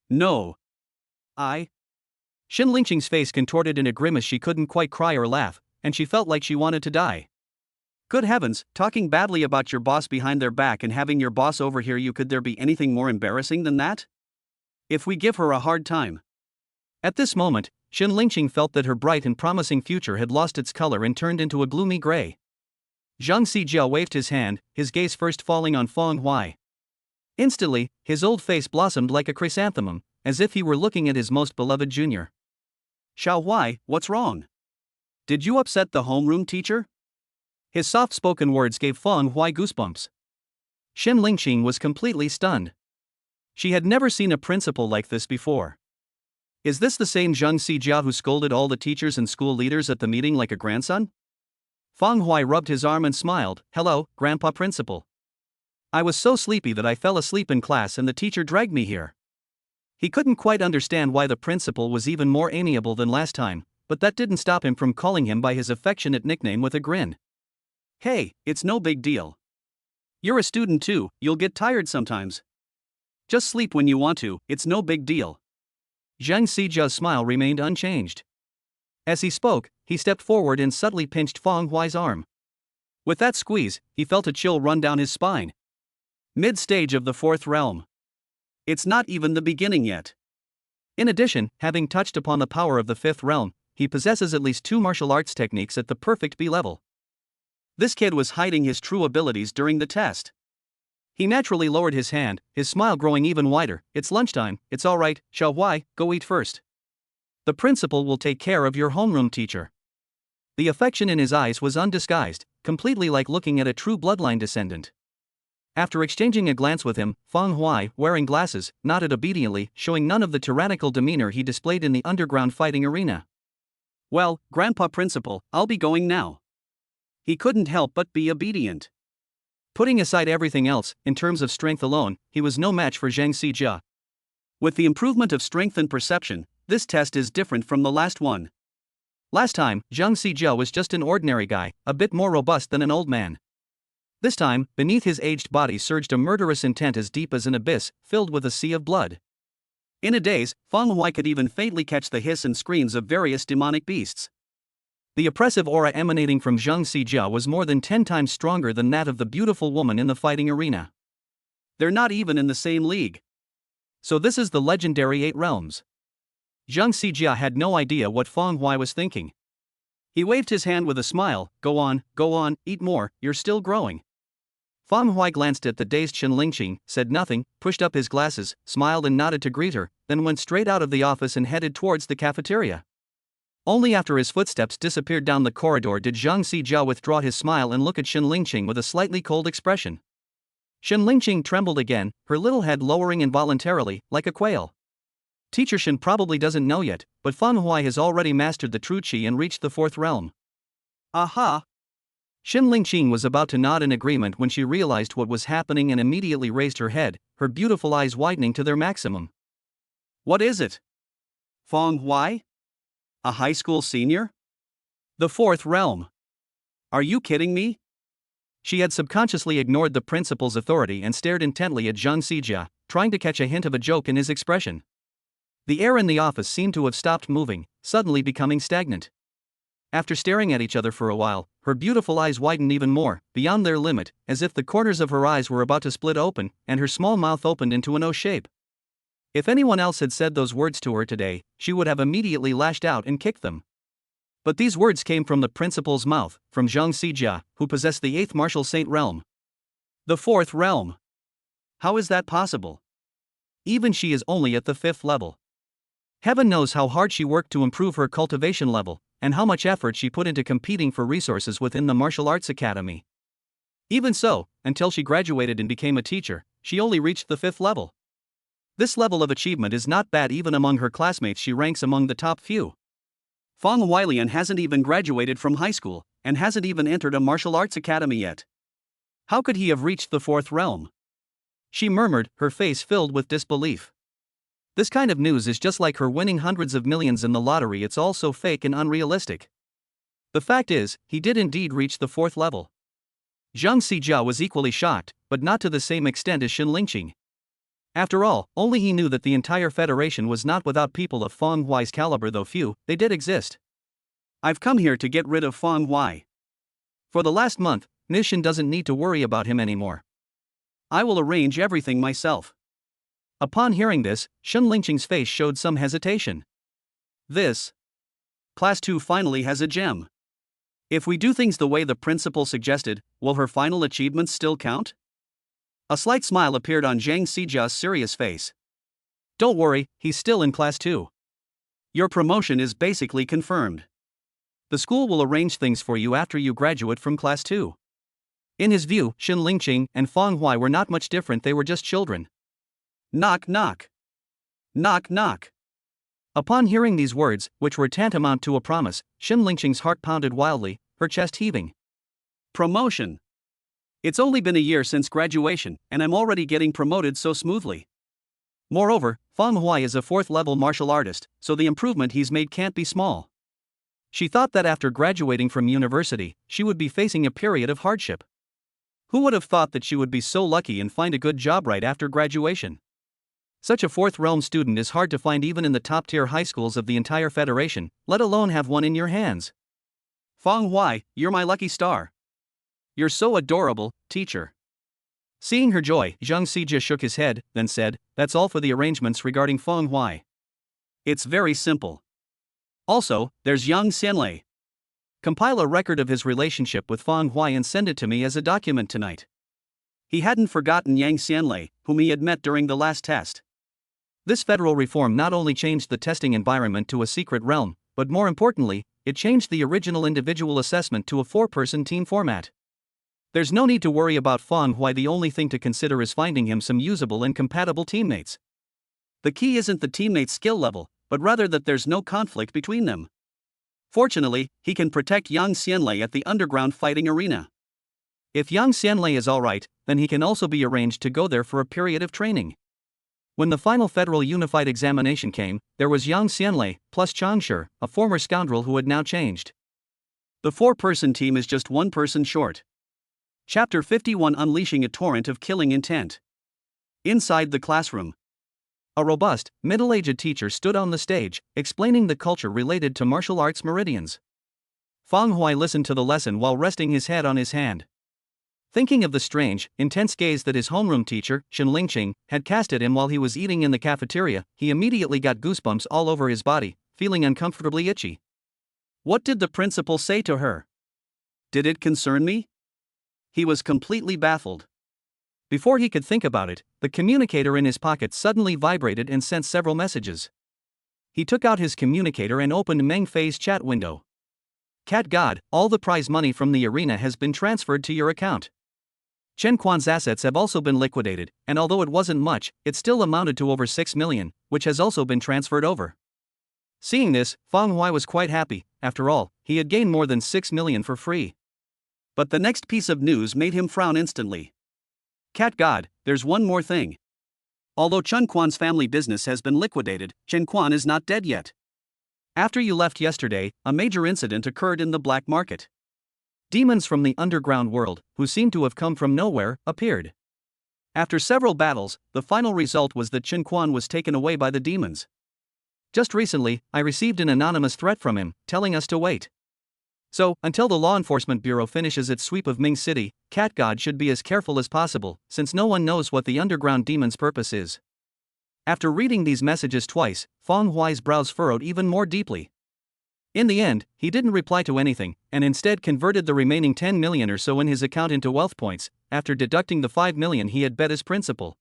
S1: No. Shen Lingqing's face contorted in a grimace. She couldn't quite cry or laugh, and she felt like she wanted to die. Good heavens, talking badly about your boss behind their back and having your boss overhear you, could there be anything more embarrassing than that? If we give her a hard time. At this moment, Shen Lingqing felt that her bright and promising future had lost its color and turned into a gloomy gray. Zhang Xijia waved his hand, his gaze first falling on Feng Hui. Instantly, his old face blossomed like a chrysanthemum, as if he were looking at his most beloved junior. Xiao Hui, what's wrong? Did you upset the homeroom teacher? His soft-spoken words gave Feng Hui goosebumps. Shen Lingqing was completely stunned. She had never seen a principal like this before. Is this the same Zhang Xijia who scolded all the teachers and school leaders at the meeting like a grandson? Feng Hui rubbed his arm and smiled. Hello, Grandpa Principal. I was so sleepy that I fell asleep in class and the teacher dragged me here. He couldn't quite understand why the principal was even more amiable than last time, but that didn't stop him from calling him by his affectionate nickname with a grin. Hey, it's no big deal. You're a student too, you'll get tired sometimes. Just sleep when you want to, it's no big deal. Zhang Xijia's smile remained unchanged. As he spoke, he stepped forward and subtly pinched Feng Hui's arm. With that squeeze, he felt a chill run down his spine. Mid-stage of the fourth realm. It's not even the beginning yet. In addition, having touched upon the power of the fifth realm, he possesses at least 2 martial arts techniques at the perfect B level. This kid was hiding his true abilities during the test. He naturally lowered his hand, his smile growing even wider. It's lunchtime, it's alright, Xiao Hui, go eat first. The principal will take care of your homeroom teacher. The affection in his eyes was undisguised, completely like looking at a true bloodline descendant. After exchanging a glance with him, Feng Huai, wearing glasses, nodded obediently, showing none of the tyrannical demeanor he displayed in the underground fighting arena. Well, Grandpa Principal, I'll be going now. He couldn't help but be obedient. Putting aside everything else, in terms of strength alone, he was no match for Zhang Xijia. With the improvement of strength and perception, this test is different from the last one. Last time, Zhang Xijia was just an ordinary guy, a bit more robust than an old man. This time, beneath his aged body surged a murderous intent as deep as an abyss, filled with a sea of blood. In a daze, Feng Huai could even faintly catch the hiss and screams of various demonic beasts. The oppressive aura emanating from Zhang Xijia was more than 10 times stronger than that of the beautiful woman in the fighting arena. They're not even in the same league. So this is the legendary 8 realms. Zhang Xijia had no idea what Feng Huai was thinking. He waved his hand with a smile. Go on, eat more, you're still growing. Feng Huai glanced at the dazed Shen Lingqing, said nothing, pushed up his glasses, smiled and nodded to greet her, then went straight out of the office and headed towards the cafeteria. Only after his footsteps disappeared down the corridor did Zhang Xijia withdraw his smile and look at Shen Lingqing with a slightly cold expression. Shen Lingqing trembled again, her little head lowering involuntarily, like a quail. Teacher Shen probably doesn't know yet, but Feng Huai has already mastered the true qi and reached the 4th realm. Aha! Shen Lingqing was about to nod in agreement when she realized what was happening and immediately raised her head, her beautiful eyes widening to their maximum. What is it? Feng Huai? A high school senior? The 4th realm. Are you kidding me? She had subconsciously ignored the principal's authority and stared intently at Zhang Xijia, trying to catch a hint of a joke in his expression. The air in the office seemed to have stopped moving, suddenly becoming stagnant. After staring at each other for a while, her beautiful eyes widened even more, beyond their limit, as if the corners of her eyes were about to split open, and her small mouth opened into an O shape. If anyone else had said those words to her today, she would have immediately lashed out and kicked them. But these words came from the principal's mouth, from Zhang Xijia, who possessed the 8th martial saint realm. The 4th realm. How is that possible? Even she is only at the 5th level. Heaven knows how hard she worked to improve her cultivation level, and how much effort she put into competing for resources within the martial arts academy. Even so, until she graduated and became a teacher, she only reached the 5th level. This level of achievement is not bad even among her classmates. She ranks among the top few. Feng Huailian hasn't even graduated from high school, and hasn't even entered a martial arts academy yet. How could he have reached the 4th realm? She murmured, her face filled with disbelief. This kind of news is just like her winning hundreds of millions in the lottery. It's all so fake and unrealistic. The fact is, he did indeed reach the 4th level. Zhang Xijia was equally shocked, but not to the same extent as Shen Lingqing. After all, only he knew that the entire federation was not without people of Feng Huai's caliber, though few, they did exist. I've come here to get rid of Feng Huai. For the last month, Nishan doesn't need to worry about him anymore. I will arrange everything myself. Upon hearing this, Shen Lingqing's face showed some hesitation. This Class 2 finally has a gem. If we do things the way the principal suggested, will her final achievements still count? A slight smile appeared on Zhang Xijia's serious face. Don't worry, he's still in Class 2. Your promotion is basically confirmed. The school will arrange things for you after you graduate from Class 2. In his view, Shen Lingqing and Feng Huai were not much different, they were just children. Knock knock. Knock knock. Upon hearing these words, which were tantamount to a promise, Shen Lingqing's heart pounded wildly, her chest heaving. Promotion. It's only been a year since graduation, and I'm already getting promoted so smoothly. Moreover, Feng Huai is a 4th level martial artist, so the improvement he's made can't be small. She thought that after graduating from university, she would be facing a period of hardship. Who would have thought that she would be so lucky and find a good job right after graduation? Such a 4th realm student is hard to find even in the top-tier high schools of the entire federation, let alone have one in your hands. Feng Huai, you're my lucky star. You're so adorable, teacher. Seeing her joy, Zhang Xijia shook his head, then said, that's all for the arrangements regarding Feng Huai. It's very simple. Also, there's Yang Xianlei. Compile a record of his relationship with Feng Huai and send it to me as a document tonight. He hadn't forgotten Yang Xianlei, whom he had met during the last test. This federal reform not only changed the testing environment to a secret realm, but more importantly, it changed the original individual assessment to a 4-person team format. There's no need to worry about Fang Huai. The only thing to consider is finding him some usable and compatible teammates. The key isn't the teammate's skill level, but rather that there's no conflict between them. Fortunately, he can protect Yang Xianlei at the underground fighting arena. If Yang Xianlei is alright, then he can also be arranged to go there for a period of training. When the final Federal Unified examination came, there was Yang Xianlei, plus Changshi, a former scoundrel who had now changed. The 4-person team is just 1 person short. Chapter 51: Unleashing a Torrent of Killing Intent. Inside the classroom, a robust, middle-aged teacher stood on the stage, explaining the culture related to martial arts meridians. Fang Huai listened to the lesson while resting his head on his hand. Thinking of the strange, intense gaze that his homeroom teacher, Shen Lingqing, had cast at him while he was eating in the cafeteria, he immediately got goosebumps all over his body, feeling uncomfortably itchy. What did the principal say to her? Did it concern me? He was completely baffled. Before he could think about it, the communicator in his pocket suddenly vibrated and sent several messages. He took out his communicator and opened Meng Fei's chat window. Cat God, all the prize money from the arena has been transferred to your account. Chen Quan's assets have also been liquidated, and although it wasn't much, it still amounted to over 6 million, which has also been transferred over. Seeing this, Fang Huai was quite happy. After all, he had gained more than 6 million for free. But the next piece of news made him frown instantly. Cat God, there's one more thing. Although Chen Quan's family business has been liquidated, Chen Quan is not dead yet. After you left yesterday, a major incident occurred in the black market. Demons from the underground world, who seemed to have come from nowhere, appeared. After several battles, the final result was that Chen Quan was taken away by the demons. Just recently, I received an anonymous threat from him, telling us to wait. So, until the Law Enforcement Bureau finishes its sweep of Ming City, Cat God should be as careful as possible, since no one knows what the underground demon's purpose is. After reading these messages twice, Fang Huai's brows furrowed even more deeply. In the end, he didn't reply to anything, and instead converted the remaining 10 million or so in his account into wealth points, after deducting the 5 million he had bet as principal.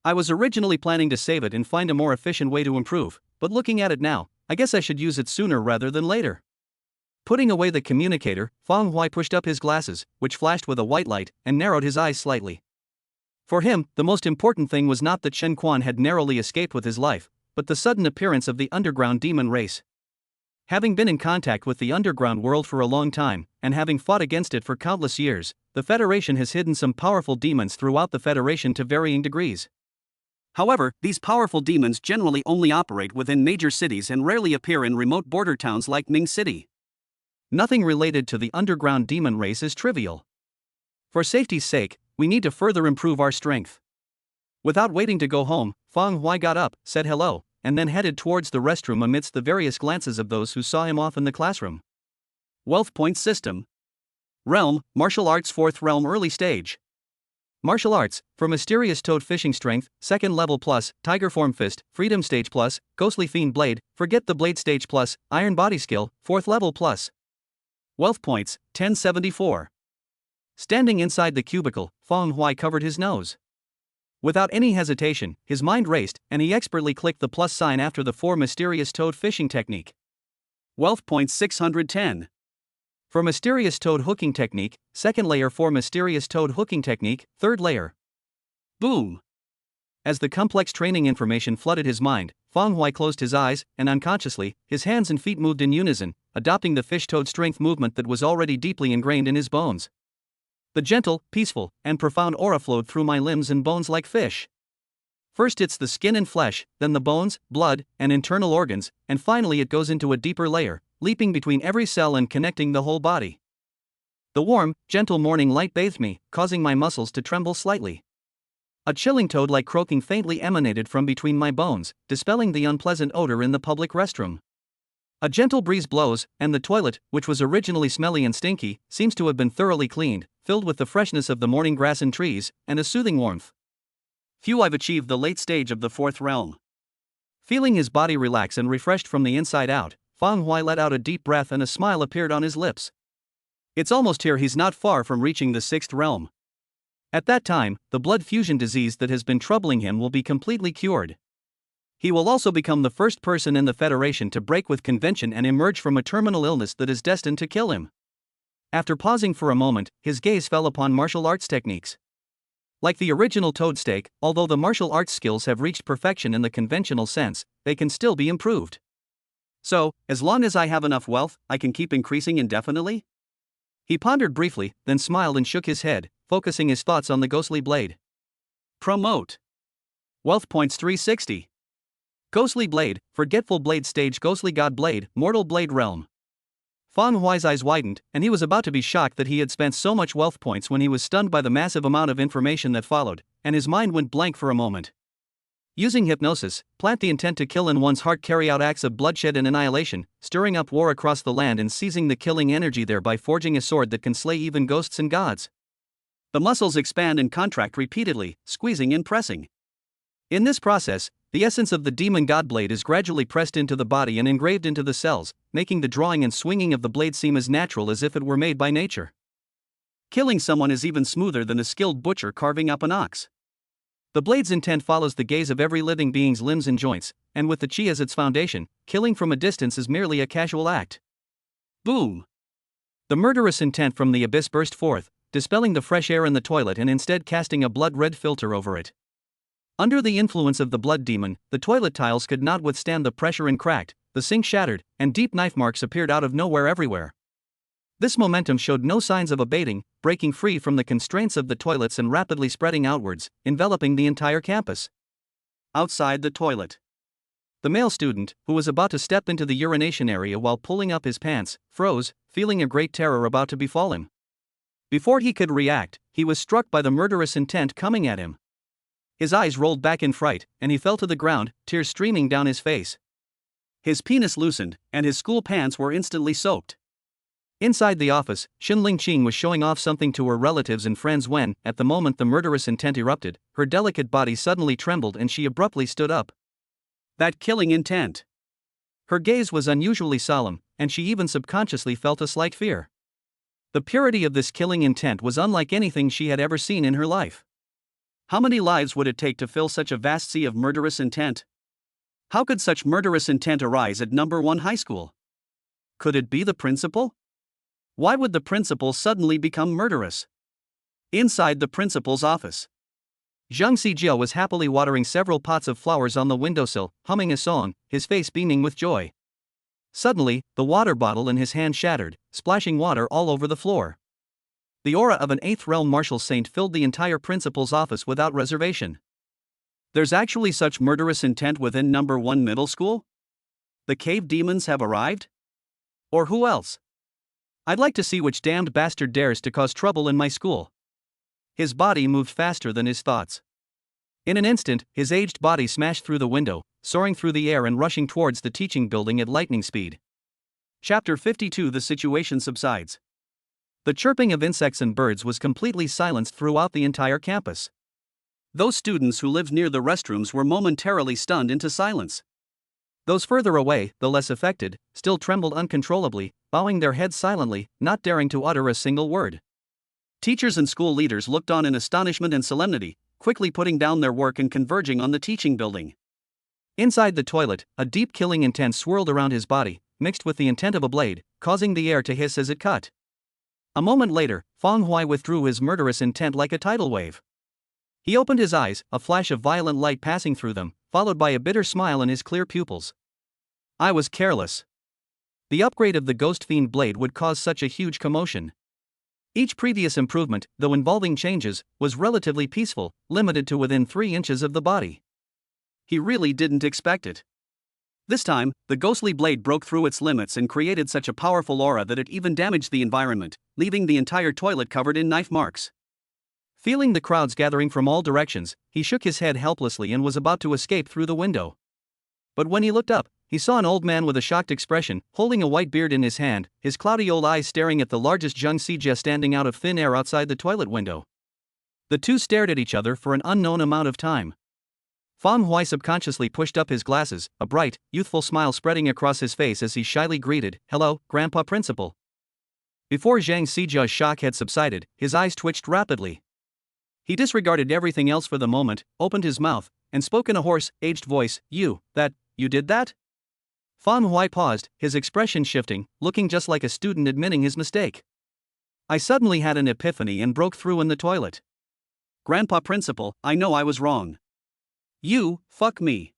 S1: I was originally planning to save it and find a more efficient way to improve, but looking at it now, I guess I should use it sooner rather than later. Putting away the communicator, Fang Huai pushed up his glasses, which flashed with a white light, and narrowed his eyes slightly. For him, the most important thing was not that Chen Quan had narrowly escaped with his life, but the sudden appearance of the underground demon race. Having been in contact with the underground world for a long time, and having fought against it for countless years, the Federation has hidden some powerful demons throughout the Federation to varying degrees. However, these powerful demons generally only operate within major cities and rarely appear in remote border towns like Ming City. Nothing related to the underground demon race is trivial. For safety's sake, we need to further improve our strength. Without waiting to go home, Fang Huai got up, said hello, and then headed towards the restroom amidst the various glances of those who saw him off in the classroom. Wealth Point System. Realm, Martial Arts 4th Realm Early Stage. Martial Arts, for Mysterious Toad Fishing Strength, 2nd Level Plus, Tiger Form Fist, Freedom Stage Plus, Ghostly Fiend Blade, Forget the Blade Stage Plus, Iron Body Skill, 4th Level Plus. Wealth Points, 1074. Standing inside the cubicle, Fang Huai covered his nose. Without any hesitation, his mind raced, and he expertly clicked the plus sign after the 4 Mysterious Toad Fishing Technique. Wealth Points 610. For Mysterious Toad Hooking Technique, 2nd layer. For Mysterious Toad Hooking Technique, 3rd layer. Boom! As the complex training information flooded his mind, Fang Huai closed his eyes, and unconsciously, his hands and feet moved in unison, adopting the fish-toad strength movement that was already deeply ingrained in his bones. The gentle, peaceful, and profound aura flowed through my limbs and bones like fish. First it's the skin and flesh, then the bones, blood, and internal organs, and finally it goes into a deeper layer, leaping between every cell and connecting the whole body. The warm, gentle morning light bathed me, causing my muscles to tremble slightly. A chilling toad-like croaking faintly emanated from between my bones, dispelling the unpleasant odor in the public restroom. A gentle breeze blows, and the toilet, which was originally smelly and stinky, seems to have been thoroughly cleaned, filled with the freshness of the morning grass and trees, and a soothing warmth. Phew, I've achieved the late stage of the 4th realm. Feeling his body relax and refreshed from the inside out, Fang Huai let out a deep breath and a smile appeared on his lips. It's almost here, he's not far from reaching the 6th realm. At that time, the blood fusion disease that has been troubling him will be completely cured. He will also become the first person in the Federation to break with convention and emerge from a terminal illness that is destined to kill him. After pausing for a moment, his gaze fell upon martial arts techniques. Like the original toad steak, although the martial arts skills have reached perfection in the conventional sense, they can still be improved. So, as long as I have enough wealth, I can keep increasing indefinitely? He pondered briefly, then smiled and shook his head, focusing his thoughts on the ghostly blade. Promote. Wealth points 360. Ghostly blade, forgetful blade stage, ghostly god blade, mortal blade realm. Fang Huai's eyes widened, and he was about to be shocked that he had spent so much wealth points when he was stunned by the massive amount of information that followed, and his mind went blank for a moment. Using hypnosis, plant the intent to kill in one's heart, carry out acts of bloodshed and annihilation, stirring up war across the land and seizing the killing energy, thereby forging a sword that can slay even ghosts and gods. The muscles expand and contract repeatedly, squeezing and pressing. In this process, the essence of the demon god blade is gradually pressed into the body and engraved into the cells, making the drawing and swinging of the blade seem as natural as if it were made by nature. Killing someone is even smoother than a skilled butcher carving up an ox. The blade's intent follows the gaze of every living being's limbs and joints, and with the chi as its foundation, killing from a distance is merely a casual act. Boom! The murderous intent from the abyss burst forth, dispelling the fresh air in the toilet and instead casting a blood-red filter over it. Under the influence of the blood demon, the toilet tiles could not withstand the pressure and cracked, the sink shattered, and deep knife marks appeared out of nowhere everywhere. This momentum showed no signs of abating, breaking free from the constraints of the toilets and rapidly spreading outwards, enveloping the entire campus. Outside the toilet, the male student, who was about to step into the urination area while pulling up his pants, froze, feeling a great terror about to befall him. Before he could react, he was struck by the murderous intent coming at him. His eyes rolled back in fright, and he fell to the ground, tears streaming down his face. His penis loosened, and his school pants were instantly soaked. Inside the office, Xin Lingqing was showing off something to her relatives and friends when, at the moment the murderous intent erupted, her delicate body suddenly trembled and she abruptly stood up. That killing intent! Her gaze was unusually solemn, and she even subconsciously felt a slight fear. The purity of this killing intent was unlike anything she had ever seen in her life. How many lives would it take to fill such a vast sea of murderous intent? How could such murderous intent arise at No. 1 high school? Could it be the principal? Why would the principal suddenly become murderous? Inside the principal's office, Zhang Xijia was happily watering several pots of flowers on the windowsill, humming a song, his face beaming with joy. Suddenly, the water bottle in his hand shattered, splashing water all over the floor. The aura of an 8th realm martial saint filled the entire principal's office without reservation. There's actually such murderous intent within No. 1 middle school? The cave demons have arrived? Or who else? I'd like to see which damned bastard dares to cause trouble in my school. His body moved faster than his thoughts. In an instant, his aged body smashed through the window, soaring through the air and rushing towards the teaching building at lightning speed. Chapter 52. The situation subsides. The chirping of insects and birds was completely silenced throughout the entire campus. Those students who lived near the restrooms were momentarily stunned into silence. Those further away, though less affected, still trembled uncontrollably, bowing their heads silently, not daring to utter a single word. Teachers and school leaders looked on in astonishment and solemnity, quickly putting down their work and converging on the teaching building. Inside the toilet, a deep killing intent swirled around his body, mixed with the intent of a blade, causing the air to hiss as it cut. A moment later, Fang Hui withdrew his murderous intent like a tidal wave. He opened his eyes, a flash of violent light passing through them, followed by a bitter smile in his clear pupils. I was careless. The upgrade of the Ghost Fiend blade would cause such a huge commotion. Each previous improvement, though involving changes, was relatively peaceful, limited to within 3 inches of the body. He really didn't expect it. This time, the ghostly blade broke through its limits and created such a powerful aura that it even damaged the environment, leaving the entire toilet covered in knife marks. Feeling the crowds gathering from all directions, he shook his head helplessly and was about to escape through the window. But when he looked up, he saw an old man with a shocked expression, holding a white beard in his hand, his cloudy old eyes staring at the largest Zhang Xijia standing out of thin air outside the toilet window. The two stared at each other for an unknown amount of time. Fang Hui subconsciously pushed up his glasses, a bright, youthful smile spreading across his face as he shyly greeted, "Hello, Grandpa Principal." Before Zhang Xijia's shock had subsided, his eyes twitched rapidly. He disregarded everything else for the moment, opened his mouth, and spoke in a hoarse, aged voice, you did that? Fang Hui paused, his expression shifting, looking just like a student admitting his mistake. I suddenly had an epiphany and broke through in the toilet. Grandpa Principal, I know I was wrong. You, fuck me.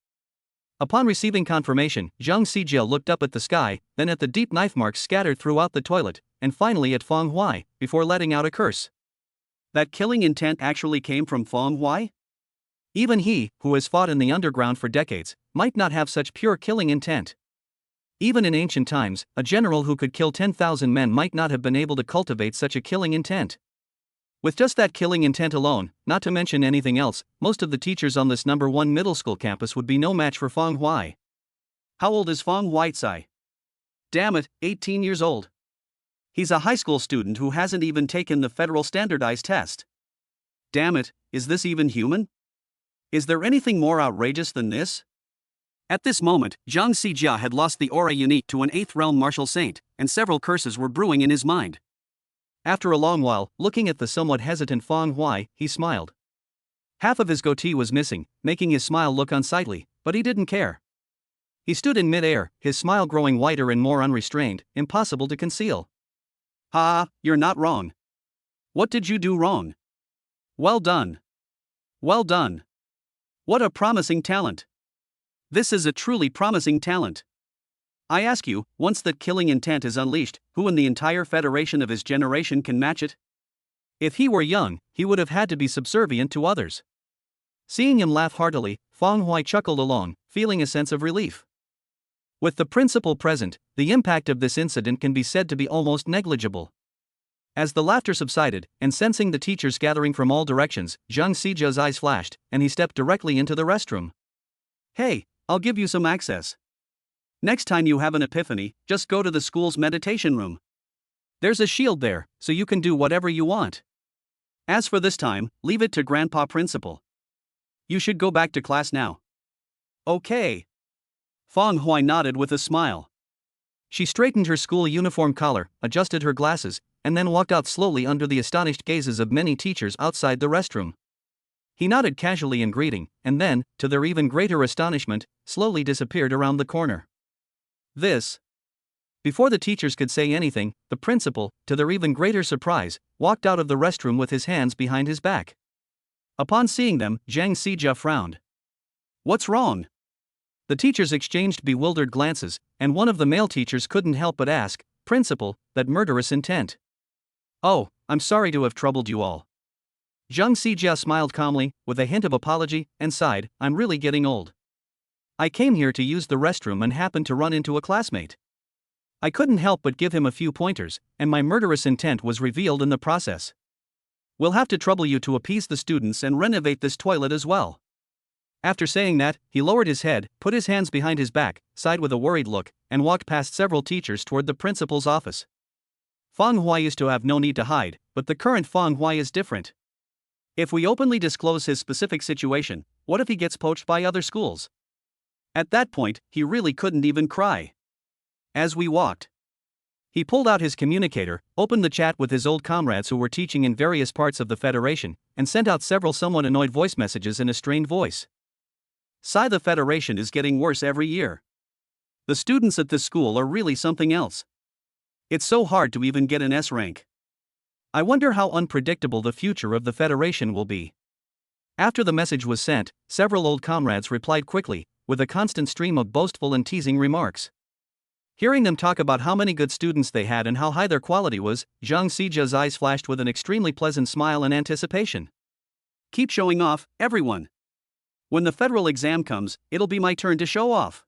S1: Upon receiving confirmation, Zhang Sijia looked up at the sky, then at the deep knife marks scattered throughout the toilet, and finally at Feng Huai, before letting out a curse. That killing intent actually came from Feng Huai? Even he, who has fought in the underground for decades, might not have such pure killing intent. Even in ancient times, a general who could kill 10,000 men might not have been able to cultivate such a killing intent. With just that killing intent alone, not to mention anything else, most of the teachers on this number 1 middle school campus would be no match for Feng Huai. How old is Feng Huai? Damn it, 18 years old. He's a high school student who hasn't even taken the federal standardized test. Damn it, is this even human? Is there anything more outrageous than this? At this moment, Zhang Sijia had lost the aura unique to an 8th realm martial saint, and several curses were brewing in his mind. After a long while, looking at the somewhat hesitant Feng Huai, he smiled. Half of his goatee was missing, making his smile look unsightly, but he didn't care. He stood in mid-air, his smile growing wider and more unrestrained, impossible to conceal. Ha, you're not wrong. What did you do wrong? Well done. Well done. What a promising talent. This is a truly promising talent. I ask you, once that killing intent is unleashed, who in the entire federation of his generation can match it? If he were young, he would have had to be subservient to others. Seeing him laugh heartily, Feng Huai chuckled along, feeling a sense of relief. With the principal present, the impact of this incident can be said to be almost negligible. As the laughter subsided, and sensing the teachers gathering from all directions, Zhang Sijia's eyes flashed, and he stepped directly into the restroom. Hey, I'll give you some access. Next time you have an epiphany, just go to the school's meditation room. There's a shield there, so you can do whatever you want. As for this time, leave it to Grandpa Principal. You should go back to class now. Okay. Feng Huai nodded with a smile. She straightened her school uniform collar, adjusted her glasses, and then walked out slowly under the astonished gazes of many teachers outside the restroom. He nodded casually in greeting, and then, to their even greater astonishment, slowly disappeared around the corner. Before the teachers could say anything, the principal, to their even greater surprise, walked out of the restroom with his hands behind his back. Upon seeing them, Zhang Sijia frowned. What's wrong? The teachers exchanged bewildered glances, and one of the male teachers couldn't help but ask, Principal, that murderous intent. Oh, I'm sorry to have troubled you all. Zhang Sijia smiled calmly, with a hint of apology, and sighed, I'm really getting old. I came here to use the restroom and happened to run into a classmate. I couldn't help but give him a few pointers, and my murderous intent was revealed in the process. We'll have to trouble you to appease the students and renovate this toilet as well. After saying that, he lowered his head, put his hands behind his back, sighed with a worried look, and walked past several teachers toward the principal's office. Feng Huai used to have no need to hide, but the current Feng Huai is different. If we openly disclose his specific situation, what if he gets poached by other schools? At that point, he really couldn't even cry. As we walked, he pulled out his communicator, opened the chat with his old comrades who were teaching in various parts of the Federation, and sent out several somewhat annoyed voice messages in a strained voice. The Federation is getting worse every year. The students at this school are really something else. It's so hard to even get an S rank. I wonder how unpredictable the future of the Federation will be. After the message was sent, several old comrades replied quickly, with a constant stream of boastful and teasing remarks. Hearing them talk about how many good students they had and how high their quality was, Zhang Sijia's eyes flashed with an extremely pleasant smile and anticipation. Keep showing off, everyone. When the federal exam comes, it'll be my turn to show off.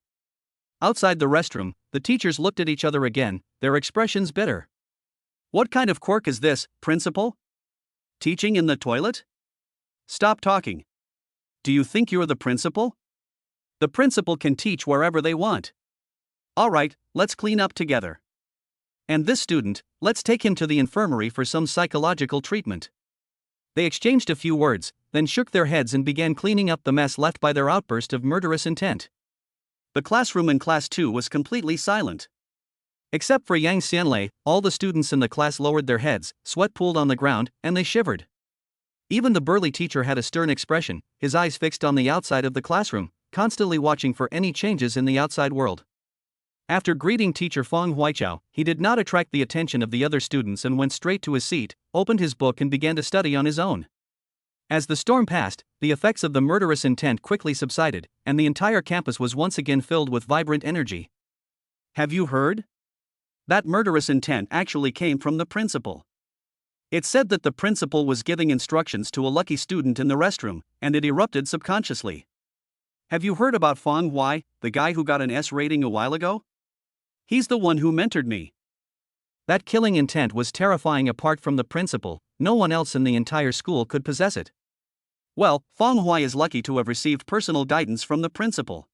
S1: Outside the restroom, the teachers looked at each other again, their expressions bitter. What kind of quirk is this, Principal? Teaching in the toilet? Stop talking. Do you think you're the principal? The principal can teach wherever they want. Alright, let's clean up together. And this student, let's take him to the infirmary for some psychological treatment. They exchanged a few words, then shook their heads and began cleaning up the mess left by their outburst of murderous intent. The classroom in Class 2 was completely silent. Except for Yang Xianlei, all the students in the class lowered their heads, sweat pooled on the ground, and they shivered. Even the burly teacher had a stern expression, his eyes fixed on the outside of the classroom, constantly watching for any changes in the outside world. After greeting teacher Fong Huichao, he did not attract the attention of the other students and went straight to his seat, opened his book and began to study on his own. As the storm passed, the effects of the murderous intent quickly subsided, and the entire campus was once again filled with vibrant energy. Have you heard? That murderous intent actually came from the principal. It said that the principal was giving instructions to a lucky student in the restroom, and it erupted subconsciously. Have you heard about Fong Hui, the guy who got an S rating a while ago? He's the one who mentored me. That killing intent was terrifying. Apart from the principal, no one else in the entire school could possess it. Well, Fong Hui is lucky to have received personal guidance from the principal.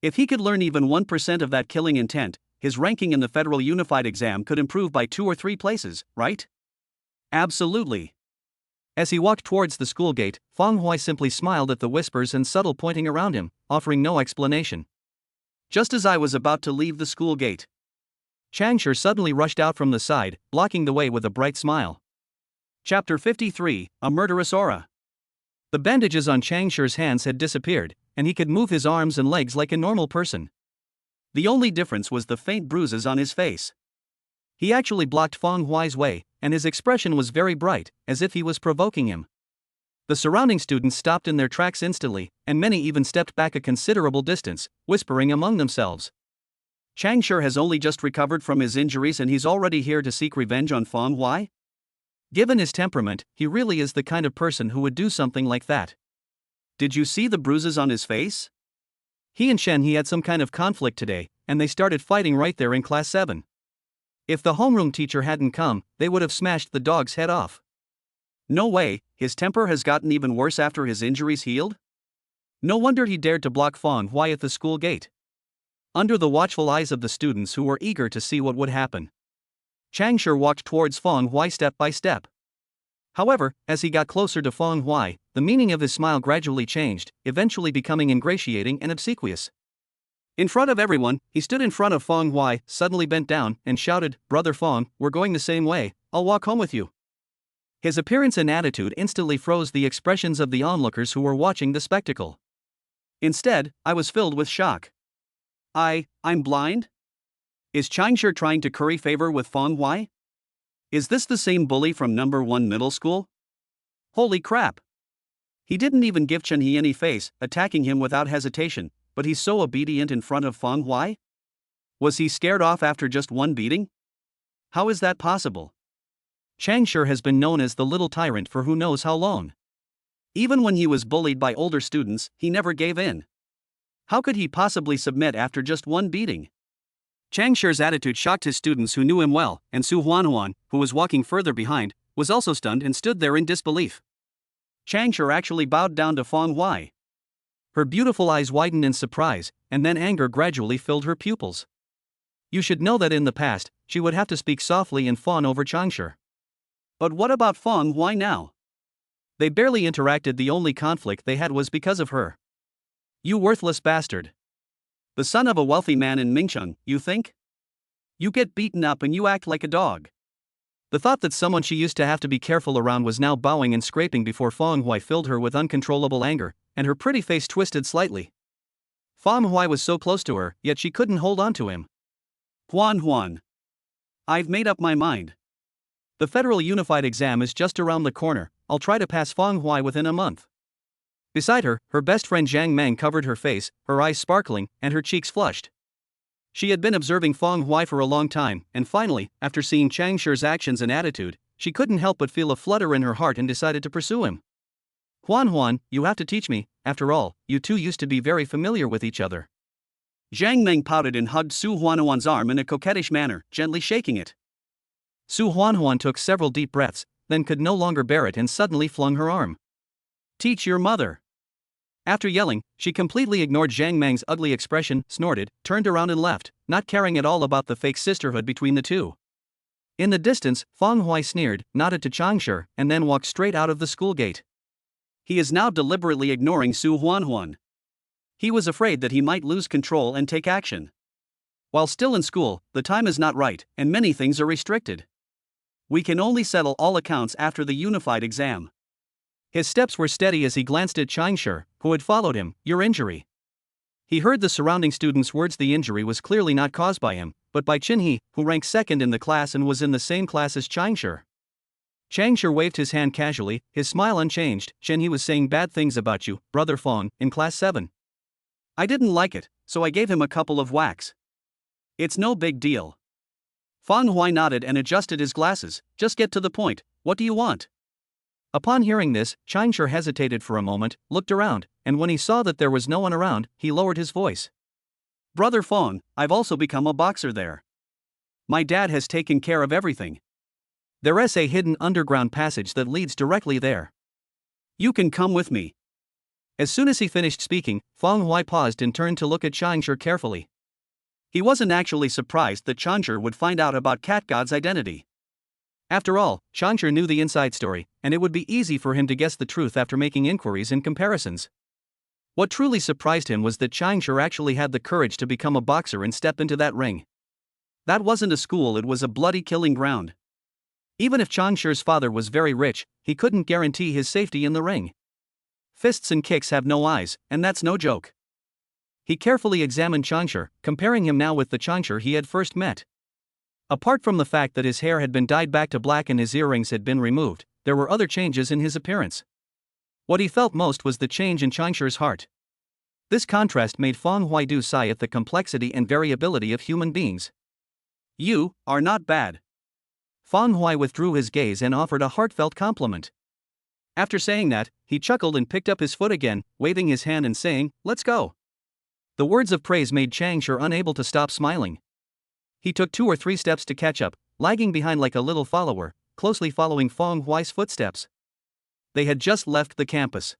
S1: If he could learn even 1% of that killing intent, his ranking in the Federal Unified Exam could improve by 2 or 3 places, right? Absolutely. As he walked towards the school gate, Fong Hui simply smiled at the whispers and subtle pointing around him, offering no explanation. Just as I was about to leave the school gate, Changshi suddenly rushed out from the side, blocking the way with a bright smile. Chapter 53, A Murderous Aura. The bandages on Changshi's hands had disappeared, and he could move his arms and legs like a normal person. The only difference was the faint bruises on his face. He actually blocked Fong Hui's way, and his expression was very bright, as if he was provoking him. The surrounding students stopped in their tracks instantly, and many even stepped back a considerable distance, whispering among themselves. Changshi has only just recovered from his injuries and he's already here to seek revenge on Fong Hui? Given his temperament, he really is the kind of person who would do something like that. Did you see the bruises on his face? He and Shen He had some kind of conflict today, and they started fighting right there in class 7. If the homeroom teacher hadn't come, they would have smashed the dog's head off. No way, his temper has gotten even worse after his injuries healed? No wonder he dared to block Fong Hui at the school gate. Under the watchful eyes of the students who were eager to see what would happen, Changshi walked towards Fong Hui step by step. However, as he got closer to Fong Hui, the meaning of his smile gradually changed, eventually becoming ingratiating and obsequious. In front of everyone, he stood in front of Fong Hui, suddenly bent down, and shouted, "Brother Fong, we're going the same way, I'll walk home with you." His appearance and attitude instantly froze the expressions of the onlookers who were watching the spectacle. Instead, I was filled with shock. I'm blind? Is Changshi trying to curry favor with Fong Hui? Is this the same bully from number 1 middle school? Holy crap! He didn't even give Chen He any face, attacking him without hesitation, but he's so obedient in front of Fong Hui? Was he scared off after just one beating? How is that possible? Changshi has been known as the little tyrant for who knows how long. Even when he was bullied by older students, he never gave in. How could he possibly submit after just one beating? Changshi's attitude shocked his students who knew him well, and Su Huanhuan, who was walking further behind, was also stunned and stood there in disbelief. Changshi actually bowed down to Fong Hui. Her beautiful eyes widened in surprise, and then anger gradually filled her pupils. You should know that in the past, she would have to speak softly and fawn over Changshi. But what about Fong Hui now? They barely interacted. The only conflict they had was because of her. You worthless bastard. The son of a wealthy man in Mingcheng, you think? You get beaten up and you act like a dog. The thought that someone she used to have to be careful around was now bowing and scraping before Fong Hui filled her with uncontrollable anger, and her pretty face twisted slightly. Fong Hui was so close to her, yet she couldn't hold on to him. Huan. I've made up my mind. The Federal Unified Exam is just around the corner. I'll try to pass Fong Hui within a month. Beside her, her best friend Zhang Meng covered her face, her eyes sparkling, and her cheeks flushed. She had been observing Fong Hui for a long time, and finally, after seeing Changshi's actions and attitude, she couldn't help but feel a flutter in her heart and decided to pursue him. Huan, you have to teach me. After all, you two used to be very familiar with each other. Zhang Meng pouted and hugged Su Huanhuan's arm in a coquettish manner, gently shaking it. Su Huanhuan took several deep breaths, then could no longer bear it and suddenly flung her arm. Teach your mother. After yelling, she completely ignored Zhang Meng's ugly expression, snorted, turned around and left, not caring at all about the fake sisterhood between the two. In the distance, Fong Hui sneered, nodded to Changshi, and then walked straight out of the school gate. He is now deliberately ignoring Su Huanhuan. He was afraid that he might lose control and take action. While still in school, the time is not right, and many things are restricted. We can only settle all accounts after the unified exam. His steps were steady as he glanced at Changshi, who had followed him. Your injury. He heard the surrounding students' words. The injury was clearly not caused by him, but by Chin-hee, who ranked second in the class and was in the same class as Changshi. Changshi waved his hand casually, his smile unchanged. Chin-hee was saying bad things about you, brother Fong, in class 7. I didn't like it, so I gave him a couple of whacks. It's no big deal. Fong Hui nodded and adjusted his glasses. Just get to the point, what do you want? Upon hearing this, Changshi hesitated for a moment, looked around, and when he saw that there was no one around, he lowered his voice. Brother Fong, I've also become a boxer there. My dad has taken care of everything. There's a hidden underground passage that leads directly there. You can come with me. As soon as he finished speaking, Fong Hui paused and turned to look at Changshi carefully. He wasn't actually surprised that Changshi would find out about Cat God's identity. After all, Changshi knew the inside story, and it would be easy for him to guess the truth after making inquiries and comparisons. What truly surprised him was that Changshi actually had the courage to become a boxer and step into that ring. That wasn't a school, it was a bloody killing ground. Even if Changshi's father was very rich, he couldn't guarantee his safety in the ring. Fists and kicks have no eyes, and that's no joke. He carefully examined Changshi, comparing him now with the Changshi he had first met. Apart from the fact that his hair had been dyed back to black and his earrings had been removed, there were other changes in his appearance. What he felt most was the change in Changshi's heart. This contrast made Fong Hui sigh at the complexity and variability of human beings. You are not bad. Fong Hui withdrew his gaze and offered a heartfelt compliment. After saying that, he chuckled and picked up his foot again, waving his hand and saying, "Let's go." The words of praise made Changshi unable to stop smiling. He took 2 or 3 steps to catch up, lagging behind like a little follower, closely following Fong Hui's footsteps. They had just left the campus.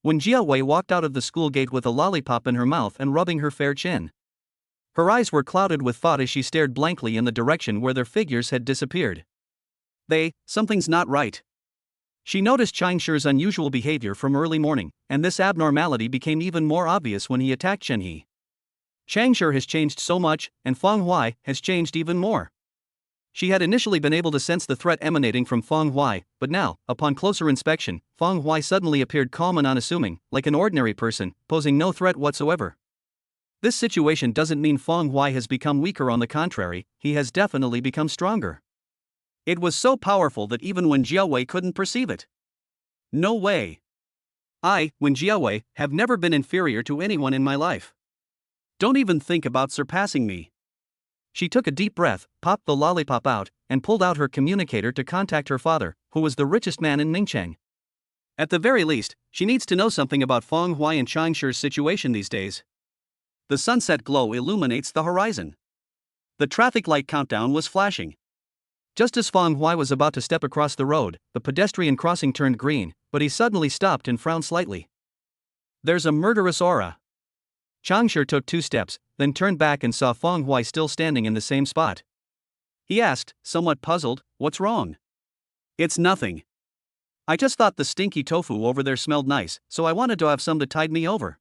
S1: When Jia Wei walked out of the school gate with a lollipop in her mouth and rubbing her fair chin. Her eyes were clouded with thought as she stared blankly in the direction where their figures had disappeared. Something's not right. She noticed Changshi's unusual behavior from early morning, and this abnormality became even more obvious when he attacked Chen-hee. Changshi has changed so much, and Fong Hui has changed even more. She had initially been able to sense the threat emanating from Fong Hui, but now, upon closer inspection, Fong Hui suddenly appeared calm and unassuming, like an ordinary person, posing no threat whatsoever. This situation doesn't mean Fong Hui has become weaker, on the contrary, he has definitely become stronger. It was so powerful that even Wen Jiawei couldn't perceive it. No way. I, Wen Jiawei, have never been inferior to anyone in my life. Don't even think about surpassing me. She took a deep breath, popped the lollipop out, and pulled out her communicator to contact her father, who was the richest man in Ningcheng. At the very least, she needs to know something about Fong Hui and Changshi's situation these days. The sunset glow illuminates the horizon. The traffic light countdown was flashing. Just as Fong Hui was about to step across the road, the pedestrian crossing turned green, but he suddenly stopped and frowned slightly. There's a murderous aura. Changshi took 2 steps, then turned back and saw Fong Hui still standing in the same spot. He asked, somewhat puzzled, "What's wrong?" "It's nothing. I just thought the stinky tofu over there smelled nice, so I wanted to have some to tide me over."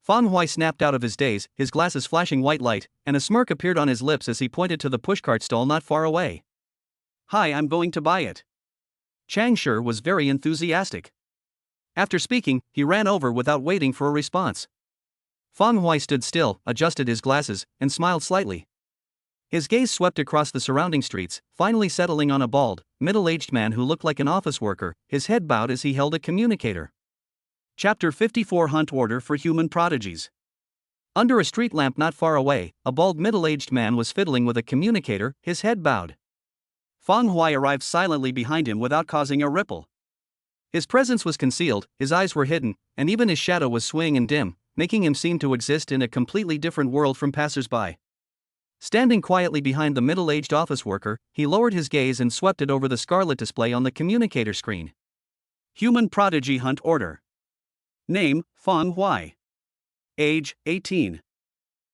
S1: Fong Hui snapped out of his daze, his glasses flashing white light, and a smirk appeared on his lips as he pointed to the pushcart stall not far away. "Hi, I'm going to buy it." Changshi was very enthusiastic. After speaking, he ran over without waiting for a response. Fong Hui stood still, adjusted his glasses, and smiled slightly. His gaze swept across the surrounding streets, finally settling on a bald, middle-aged man who looked like an office worker, his head bowed as he held a communicator. Chapter 54 Hunt Order for Human Prodigies. Under a street lamp not far away, a bald middle-aged man was fiddling with a communicator, his head bowed. Fong Hui arrived silently behind him without causing a ripple. His presence was concealed, his eyes were hidden, and even his shadow was swaying and dim, making him seem to exist in a completely different world from passers-by. Standing quietly behind the middle-aged office worker, he lowered his gaze and swept it over the scarlet display on the communicator screen. Human Prodigy Hunt Order. Name, Fong Hui. Age, 18.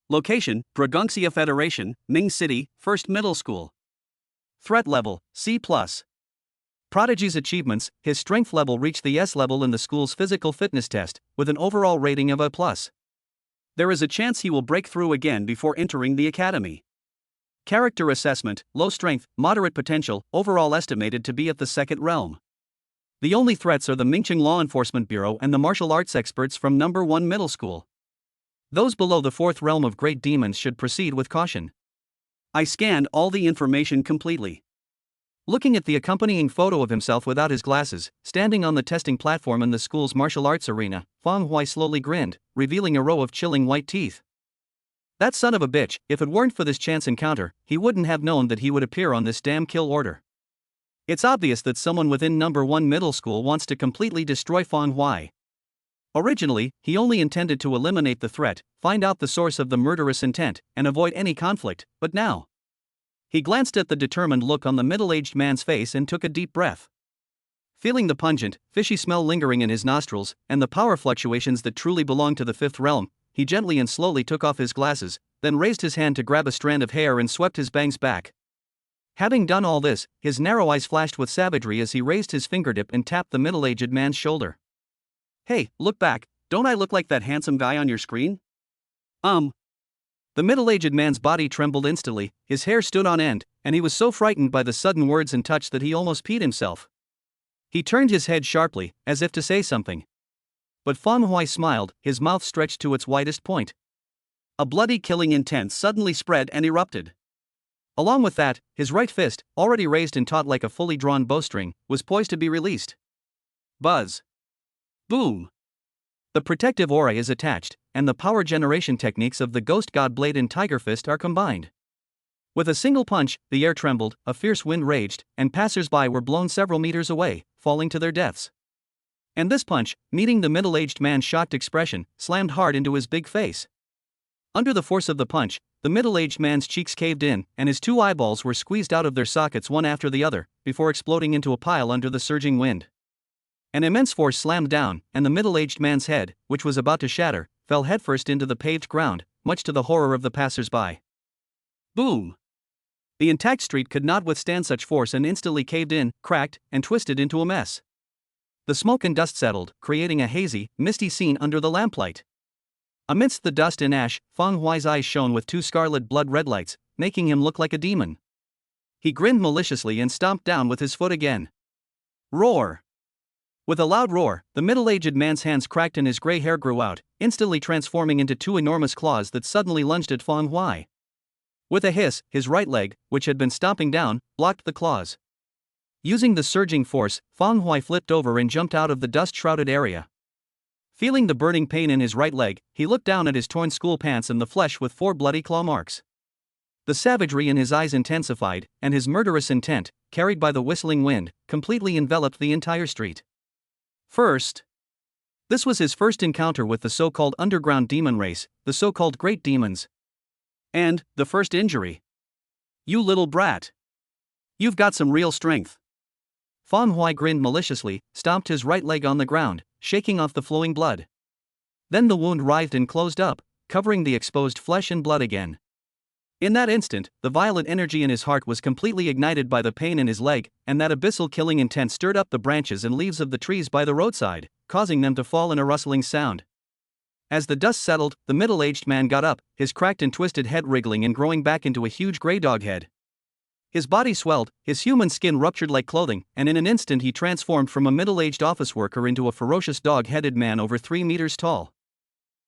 S1: Location, Bragungsia Federation, Ming City, First Middle School. Threat level, C+. Prodigy's achievements, his strength level reached the S level in the school's physical fitness test, with an overall rating of A+. There is a chance he will break through again before entering the academy. Character assessment, low strength, moderate potential, overall estimated to be at the 2nd realm. The only threats are the Mingcheng Law Enforcement Bureau and the martial arts experts from No. 1 Middle School. Those below the fourth realm of great demons should proceed with caution. I scanned all the information completely. Looking at the accompanying photo of himself without his glasses, standing on the testing platform in the school's martial arts arena, Feng Hui slowly grinned, revealing a row of chilling white teeth. That son of a bitch, if it weren't for this chance encounter, he wouldn't have known that he would appear on this damn kill order. It's obvious that someone within number 1 middle school wants to completely destroy Feng Hui. Originally, he only intended to eliminate the threat, find out the source of the murderous intent, and avoid any conflict, but now. He glanced at the determined look on the middle-aged man's face and took a deep breath. Feeling the pungent, fishy smell lingering in his nostrils, and the power fluctuations that truly belong to the fifth realm, he gently and slowly took off his glasses, then raised his hand to grab a strand of hair and swept his bangs back. Having done all this, his narrow eyes flashed with savagery as he raised his fingertip and tapped the middle-aged man's shoulder. Hey, look back, don't I look like that handsome guy on your screen? The middle-aged man's body trembled instantly, his hair stood on end, and he was so frightened by the sudden words and touch that he almost peed himself. He turned his head sharply, as if to say something. But Feng Hui smiled, his mouth stretched to its widest point. A bloody killing intent suddenly spread and erupted. Along with that, his right fist, already raised and taut like a fully drawn bowstring, was poised to be released. Buzz. Boom. The protective aura is attached, and the power generation techniques of the Ghost God Blade and Tiger Fist are combined. With a single punch, the air trembled, a fierce wind raged, and passers-by were blown several meters away, falling to their deaths. And this punch, meeting the middle-aged man's shocked expression, slammed hard into his big face. Under the force of the punch, the middle-aged man's cheeks caved in, and his two eyeballs were squeezed out of their sockets one after the other, before exploding into a pile under the surging wind. An immense force slammed down, and the middle-aged man's head, which was about to shatter, fell headfirst into the paved ground, much to the horror of the passers-by. Boom! The intact street could not withstand such force and instantly caved in, cracked, and twisted into a mess. The smoke and dust settled, creating a hazy, misty scene under the lamplight. Amidst the dust and ash, Feng Hui's eyes shone with two scarlet blood-red lights, making him look like a demon. He grinned maliciously and stomped down with his foot again. Roar! With a loud roar, the middle-aged man's hands cracked and his gray hair grew out, instantly transforming into two enormous claws that suddenly lunged at Feng Hui. With a hiss, his right leg, which had been stomping down, blocked the claws. Using the surging force, Feng Hui flipped over and jumped out of the dust-shrouded area. Feeling the burning pain in his right leg, he looked down at his torn school pants and the flesh with 4 bloody claw marks. The savagery in his eyes intensified, and his murderous intent, carried by the whistling wind, completely enveloped the entire street. This was his first encounter with the so-called underground demon race, the so-called great demons. And, the first injury. You little brat. You've got some real strength. Feng Hui grinned maliciously, stomped his right leg on the ground, shaking off the flowing blood. Then the wound writhed and closed up, covering the exposed flesh and blood again. In that instant, the violent energy in his heart was completely ignited by the pain in his leg, and that abyssal killing intent stirred up the branches and leaves of the trees by the roadside, causing them to fall in a rustling sound. As the dust settled, the middle-aged man got up, his cracked and twisted head wriggling and growing back into a huge gray dog head. His body swelled, his human skin ruptured like clothing, and in an instant he transformed from a middle-aged office worker into a ferocious dog-headed man over 3 meters tall.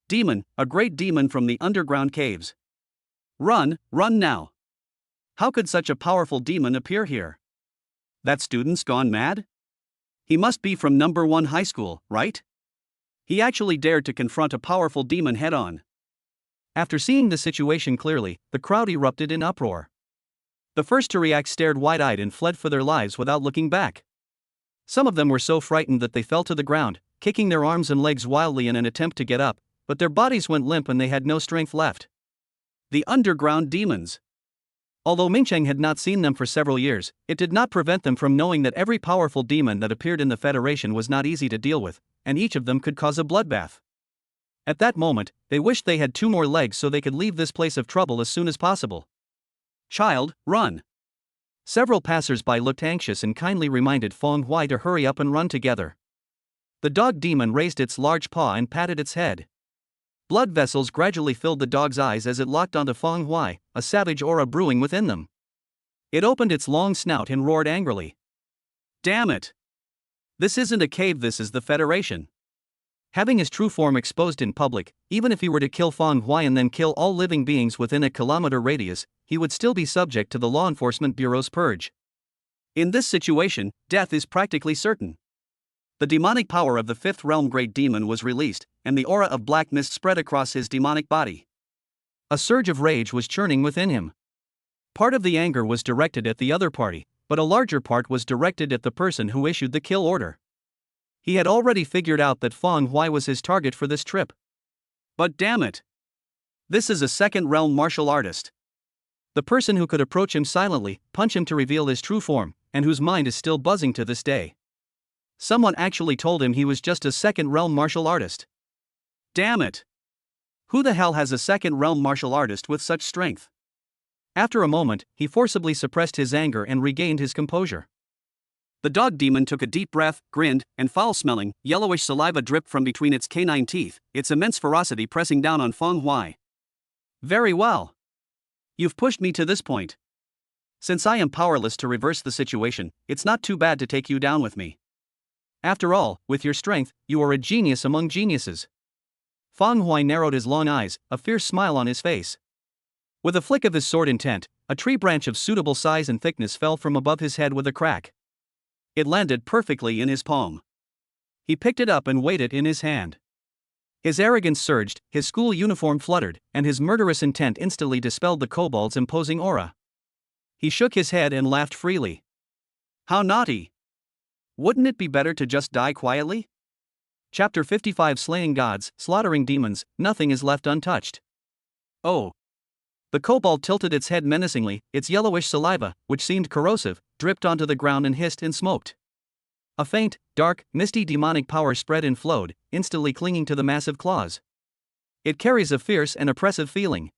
S1: Demon, a great demon from the underground caves. Run now. How could such a powerful demon appear here? That student's gone mad? He must be from number 1 high school, right? He actually dared to confront a powerful demon head-on. After seeing the situation clearly, the crowd erupted in uproar. The first to react stared wide-eyed and fled for their lives without looking back. Some of them were so frightened that they fell to the ground, kicking their arms and legs wildly in an attempt to get up, but their bodies went limp and they had no strength left. The underground demons. Although Mingcheng had not seen them for several years, it did not prevent them from knowing that every powerful demon that appeared in the Federation was not easy to deal with, and each of them could cause a bloodbath. At that moment, they wished they had 2 more legs so they could leave this place of trouble as soon as possible. Child, run! Several passers-by looked anxious and kindly reminded Feng Hui to hurry up and run together. The dog demon raised its large paw and patted its head. Blood vessels gradually filled the dog's eyes as it locked onto Feng Hui, a savage aura brewing within them. It opened its long snout and roared angrily. Damn it! This isn't a cave, this is the Federation. Having his true form exposed in public, even if he were to kill Feng Huai and then kill all living beings within a kilometer radius, he would still be subject to the Law Enforcement Bureau's purge. In this situation, death is practically certain. The demonic power of the fifth realm great demon was released, and the aura of black mist spread across his demonic body. A surge of rage was churning within him. Part of the anger was directed at the other party, but a larger part was directed at the person who issued the kill order. He had already figured out that Feng Huai was his target for this trip. But damn it! This is a second realm martial artist. The person who could approach him silently, punch him to reveal his true form, and whose mind is still buzzing to this day. Someone actually told him he was just a second realm martial artist. Damn it! Who the hell has a second realm martial artist with such strength? After a moment, he forcibly suppressed his anger and regained his composure. The dog demon took a deep breath, grinned, and foul-smelling, yellowish saliva dripped from between its canine teeth, its immense ferocity pressing down on Feng Huai. Very well. You've pushed me to this point. Since I am powerless to reverse the situation, it's not too bad to take you down with me. After all, with your strength, you are a genius among geniuses. Feng Huai narrowed his long eyes, a fierce smile on his face. With a flick of his sword intent, a tree branch of suitable size and thickness fell from above his head with a crack. It landed perfectly in his palm. He picked it up and weighed it in his hand. His arrogance surged, his school uniform fluttered, and his murderous intent instantly dispelled the kobold's imposing aura. He shook his head and laughed freely. How naughty! Wouldn't it be better to just die quietly? Chapter 55 Slaying Gods, Slaughtering Demons, Nothing is Left Untouched. Oh! The kobold tilted its head menacingly, its yellowish saliva, which seemed corrosive, dripped onto the ground and hissed and smoked. A faint, dark, misty demonic power spread and flowed, instantly clinging to the massive claws. It carries a fierce and oppressive feeling.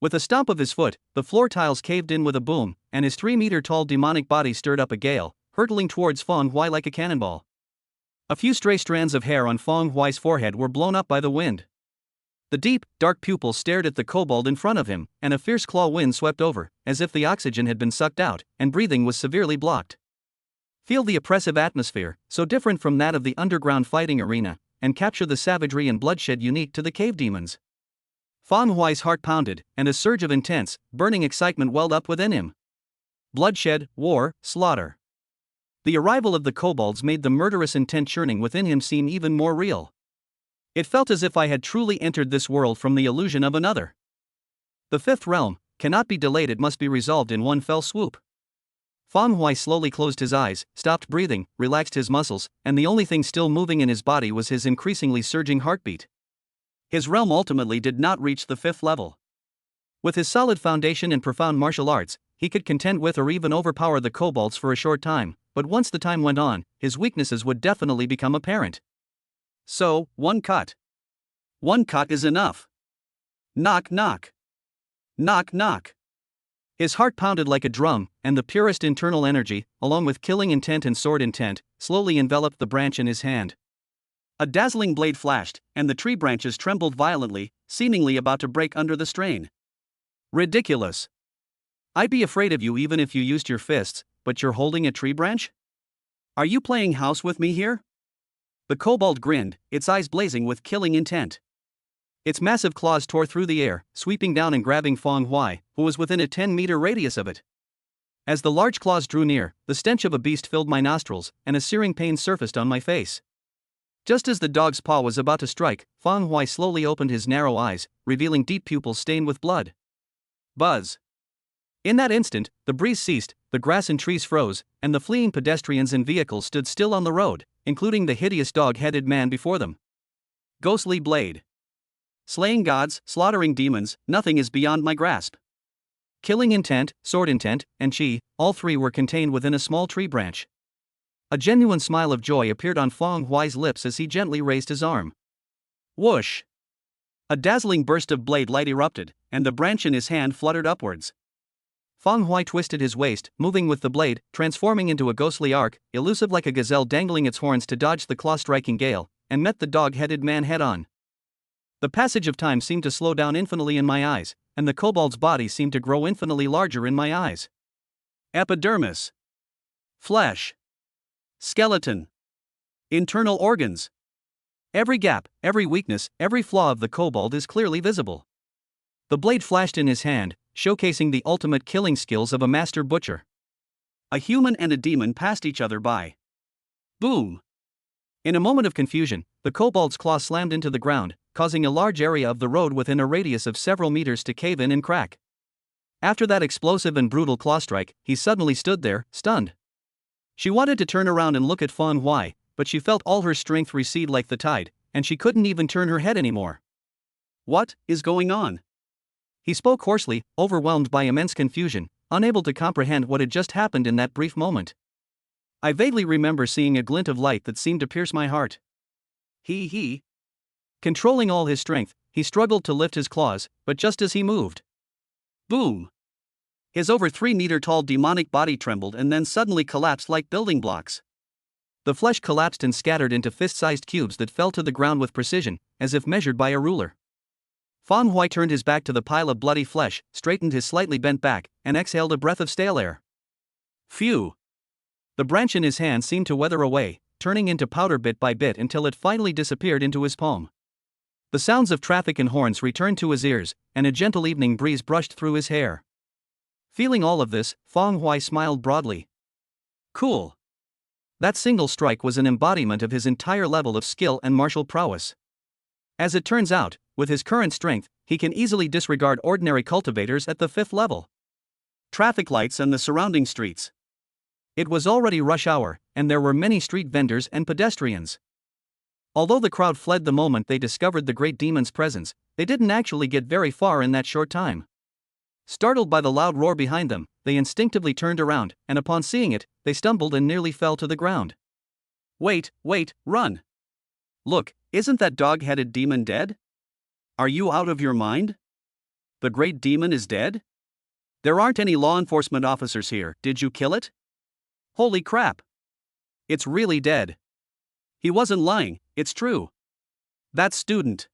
S1: With a stomp of his foot, the floor tiles caved in with a boom, and his 3-meter-tall demonic body stirred up a gale, hurtling towards Feng Huai like a cannonball. A few stray strands of hair on Feng Huai's forehead were blown up by the wind. The deep, dark pupils stared at the kobold in front of him, and a fierce claw wind swept over, as if the oxygen had been sucked out, and breathing was severely blocked. Feel the oppressive atmosphere, so different from that of the underground fighting arena, and capture the savagery and bloodshed unique to the cave demons. Feng Huai's heart pounded, and a surge of intense, burning excitement welled up within him. Bloodshed, war, slaughter. The arrival of the kobolds made the murderous intent churning within him seem even more real. It felt as if I had truly entered this world from the illusion of another. The fifth realm cannot be delayed, it must be resolved in one fell swoop. Feng Huai slowly closed his eyes, stopped breathing, relaxed his muscles, and the only thing still moving in his body was his increasingly surging heartbeat. His realm ultimately did not reach the fifth level. With his solid foundation and profound martial arts, he could contend with or even overpower the kobolds for a short time, but once the time went on, his weaknesses would definitely become apparent. So, one cut. One cut is enough. Knock knock. Knock knock. His heart pounded like a drum, and the purest internal energy, along with killing intent and sword intent, slowly enveloped the branch in his hand. A dazzling blade flashed, and the tree branches trembled violently, seemingly about to break under the strain. Ridiculous. I'd be afraid of you even if you used your fists, but you're holding a tree branch? Are you playing house with me here? The kobold grinned, its eyes blazing with killing intent. Its massive claws tore through the air, sweeping down and grabbing Feng Huai, who was within a 10-meter radius of it. As the large claws drew near, the stench of a beast filled my nostrils, and a searing pain surfaced on my face. Just as the dog's paw was about to strike, Feng Huai slowly opened his narrow eyes, revealing deep pupils stained with blood. Buzz. In that instant, the breeze ceased, the grass and trees froze, and the fleeing pedestrians and vehicles stood still on the road, including the hideous dog-headed man before them. Ghostly blade. Slaying gods, slaughtering demons, nothing is beyond my grasp. Killing intent, sword intent, and chi, all three were contained within a small tree branch. A genuine smile of joy appeared on Feng Huai's lips as he gently raised his arm. Whoosh! A dazzling burst of blade light erupted, and the branch in his hand fluttered upwards. Feng Huai twisted his waist, moving with the blade, transforming into a ghostly arc, elusive like a gazelle dangling its horns to dodge the claw-striking gale, and met the dog-headed man head-on. The passage of time seemed to slow down infinitely in my eyes, and the kobold's body seemed to grow infinitely larger in my eyes. Epidermis. Flesh. Skeleton. Internal organs. Every gap, every weakness, every flaw of the kobold is clearly visible. The blade flashed in his hand, showcasing the ultimate killing skills of a master butcher. A human and a demon passed each other by. Boom! In a moment of confusion, the kobold's claw slammed into the ground, causing a large area of the road within a radius of several meters to cave in and crack. After that explosive and brutal claw strike, he suddenly stood there, stunned. She wanted to turn around and look at Fang Huai, but she felt all her strength recede like the tide, and she couldn't even turn her head anymore. What is going on? He spoke hoarsely, overwhelmed by immense confusion, unable to comprehend what had just happened in that brief moment. I vaguely remember seeing a glint of light that seemed to pierce my heart. He. Controlling all his strength, he struggled to lift his claws, but just as he moved. Boom! His over 3-meter-tall demonic body trembled and then suddenly collapsed like building blocks. The flesh collapsed and scattered into fist-sized cubes that fell to the ground with precision, as if measured by a ruler. Fang Huai turned his back to the pile of bloody flesh, straightened his slightly bent back, and exhaled a breath of stale air. Phew! The branch in his hand seemed to weather away, turning into powder bit by bit until it finally disappeared into his palm. The sounds of traffic and horns returned to his ears, and a gentle evening breeze brushed through his hair. Feeling all of this, Fang Huai smiled broadly. Cool. That single strike was an embodiment of his entire level of skill and martial prowess. As it turns out, with his current strength, he can easily disregard ordinary cultivators at the 5th level. Traffic lights and the surrounding streets. It was already rush hour, and there were many street vendors and pedestrians. Although the crowd fled the moment they discovered the great demon's presence, they didn't actually get very far in that short time. Startled by the loud roar behind them, they instinctively turned around, and upon seeing it, they stumbled and nearly fell to the ground. Wait, run! Look, isn't that dog-headed demon dead? Are you out of your mind? The great demon is dead? There aren't any law enforcement officers here, did you kill it? Holy crap! It's really dead. He wasn't lying, it's true. That student.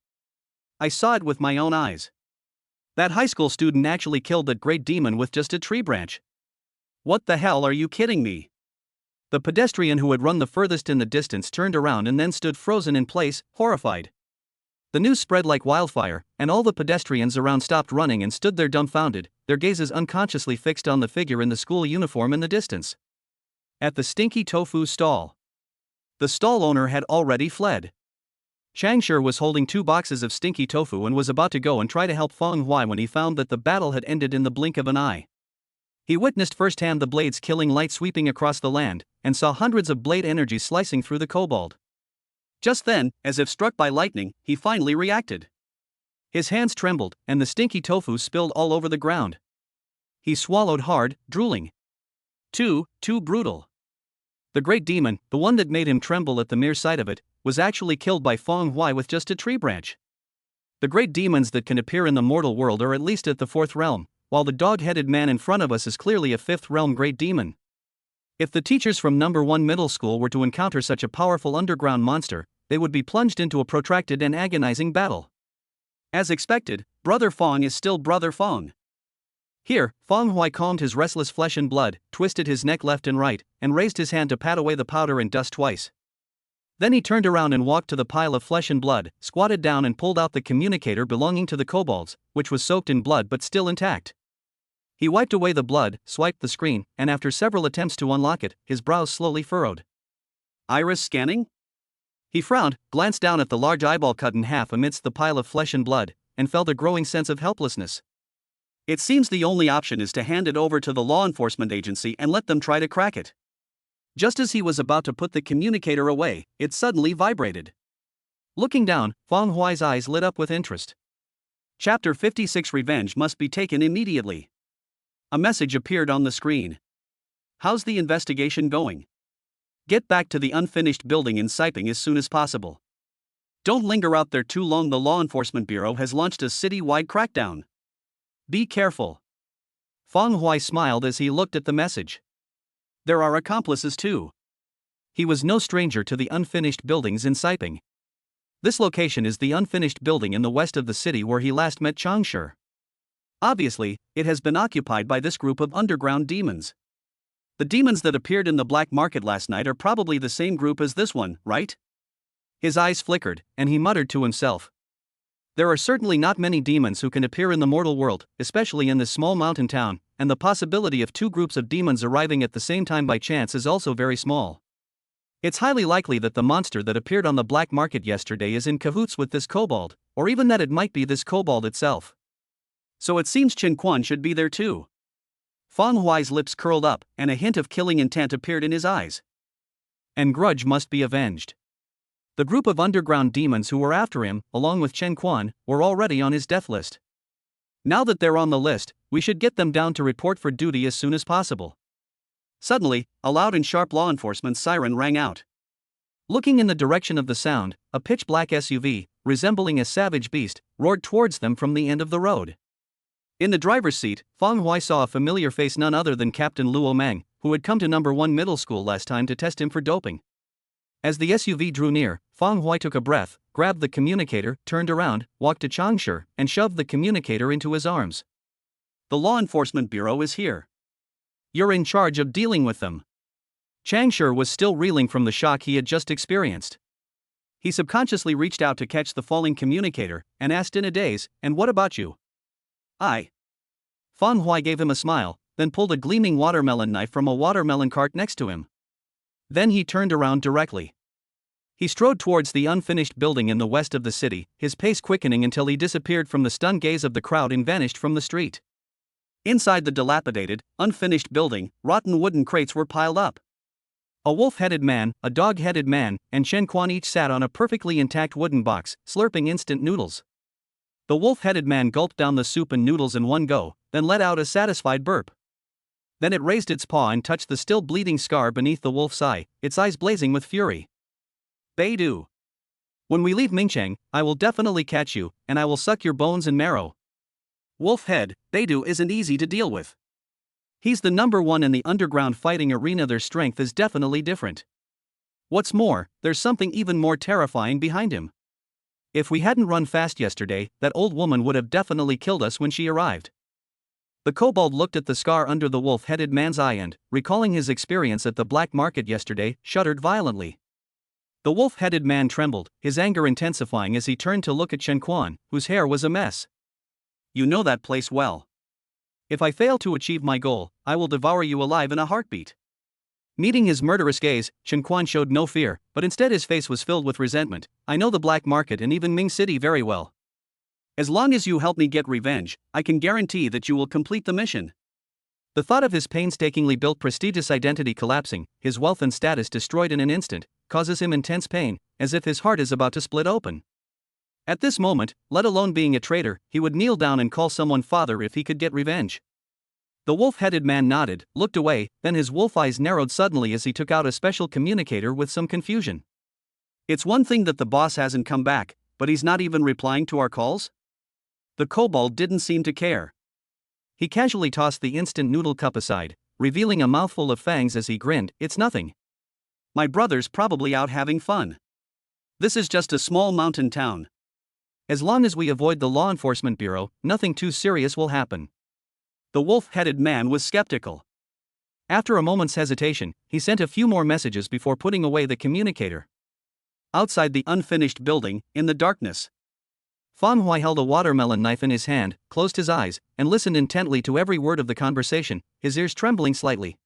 S1: I saw it with my own eyes. That high school student actually killed that great demon with just a tree branch. What the hell are you kidding me? The pedestrian who had run the furthest in the distance turned around and then stood frozen in place, horrified. The news spread like wildfire, and all the pedestrians around stopped running and stood there dumbfounded, their gazes unconsciously fixed on the figure in the school uniform in the distance. At the stinky tofu stall. The stall owner had already fled. Changshi was holding 2 boxes of stinky tofu and was about to go and try to help Fang Huai when he found that the battle had ended in the blink of an eye. He witnessed firsthand the blade's killing light sweeping across the land, and saw hundreds of blade energies slicing through the kobold. Just then, as if struck by lightning, he finally reacted. His hands trembled, and the stinky tofu spilled all over the ground. He swallowed hard, drooling. Too brutal. The great demon, the one that made him tremble at the mere sight of it, was actually killed by Fang Huai with just a tree branch. The great demons that can appear in the mortal world are at least at the 4th realm, while the dog-headed man in front of us is clearly a 5th realm great demon. If the teachers from number 1 middle school were to encounter such a powerful underground monster, they would be plunged into a protracted and agonizing battle. As expected, Brother Fang is still Brother Fang. Here, Fang Huai calmed his restless flesh and blood, twisted his neck left and right, and raised his hand to pat away the powder and dust twice. Then he turned around and walked to the pile of flesh and blood, squatted down and pulled out the communicator belonging to the kobolds, which was soaked in blood but still intact. He wiped away the blood, swiped the screen, and after several attempts to unlock it, his brows slowly furrowed. Iris scanning? He frowned, glanced down at the large eyeball cut in half amidst the pile of flesh and blood, and felt a growing sense of helplessness. It seems the only option is to hand it over to the law enforcement agency and let them try to crack it. Just as he was about to put the communicator away, it suddenly vibrated. Looking down, Fang Huai's eyes lit up with interest. Chapter 56 Revenge must be taken immediately. A message appeared on the screen. How's the investigation going? Get back to the unfinished building in Siping as soon as possible. Don't linger out there too long. The Law Enforcement Bureau has launched a city-wide crackdown. Be careful. Fang Huai smiled as he looked at the message. There are accomplices too. He was no stranger to the unfinished buildings in Siping. This location is the unfinished building in the west of the city where he last met Changshi. Obviously, it has been occupied by this group of underground demons. The demons that appeared in the black market last night are probably the same group as this one, right? His eyes flickered, and he muttered to himself. There are certainly not many demons who can appear in the mortal world, especially in this small mountain town, and the possibility of two groups of demons arriving at the same time by chance is also very small. It's highly likely that the monster that appeared on the black market yesterday is in cahoots with this kobold, or even that it might be this kobold itself. So it seems Chen Quan should be there too. Fang Huai's lips curled up, and a hint of killing intent appeared in his eyes. And grudge must be avenged. The group of underground demons who were after him, along with Chen Quan, were already on his death list. Now that they're on the list, we should get them down to report for duty as soon as possible. Suddenly, a loud and sharp law enforcement siren rang out. Looking in the direction of the sound, a pitch-black SUV, resembling a savage beast, roared towards them from the end of the road. In the driver's seat, Fang Hui saw a familiar face, none other than Captain Luo Meng, who had come to number 1 middle school last time to test him for doping. As the SUV drew near, Fang Hui took a breath, grabbed the communicator, turned around, walked to Changshi, and shoved the communicator into his arms. The Law Enforcement Bureau is here. You're in charge of dealing with them. Changshi was still reeling from the shock he had just experienced. He subconsciously reached out to catch the falling communicator, and asked in a daze, "And what about you?" Fang Hui gave him a smile, then pulled a gleaming watermelon knife from a watermelon cart next to him. Then he turned around directly. He strode towards the unfinished building in the west of the city, his pace quickening until he disappeared from the stunned gaze of the crowd and vanished from the street. Inside the dilapidated, unfinished building, rotten wooden crates were piled up. A wolf-headed man, a dog-headed man, and Chen Quan each sat on a perfectly intact wooden box, slurping instant noodles. The wolf-headed man gulped down the soup and noodles in one go, then let out a satisfied burp. Then it raised its paw and touched the still bleeding scar beneath the wolf's eye, its eyes blazing with fury. "Beidou. When we leave Mingcheng, I will definitely catch you, and I will suck your bones and marrow." Wolf head, Beidou isn't easy to deal with. He's the number 1 in the underground fighting arena. Their strength is definitely different. What's more, there's something even more terrifying behind him. If we hadn't run fast yesterday, that old woman would have definitely killed us when she arrived. The kobold looked at the scar under the wolf-headed man's eye and, recalling his experience at the black market yesterday, shuddered violently. The wolf-headed man trembled, his anger intensifying as he turned to look at Chen Quan, whose hair was a mess. "You know that place well. If I fail to achieve my goal, I will devour you alive in a heartbeat." Meeting his murderous gaze, Chen Quan showed no fear, but instead his face was filled with resentment. "I know the black market and even Ming City very well. As long as you help me get revenge, I can guarantee that you will complete the mission." The thought of his painstakingly built prestigious identity collapsing, his wealth and status destroyed in an instant, causes him intense pain, as if his heart is about to split open. At this moment, let alone being a traitor, he would kneel down and call someone father if he could get revenge. The wolf-headed man nodded, looked away, then his wolf eyes narrowed suddenly as he took out a special communicator with some confusion. "It's one thing that the boss hasn't come back, but he's not even replying to our calls?" The kobold didn't seem to care. He casually tossed the instant noodle cup aside, revealing a mouthful of fangs as he grinned. "It's nothing. My brother's probably out having fun. This is just a small mountain town. As long as we avoid the Law Enforcement Bureau, nothing too serious will happen." The wolf-headed man was skeptical. After a moment's hesitation, he sent a few more messages before putting away the communicator. Outside the unfinished building, in the darkness, Fang Hui held a watermelon knife in his hand, closed his eyes, and listened intently to every word of the conversation, his ears trembling slightly.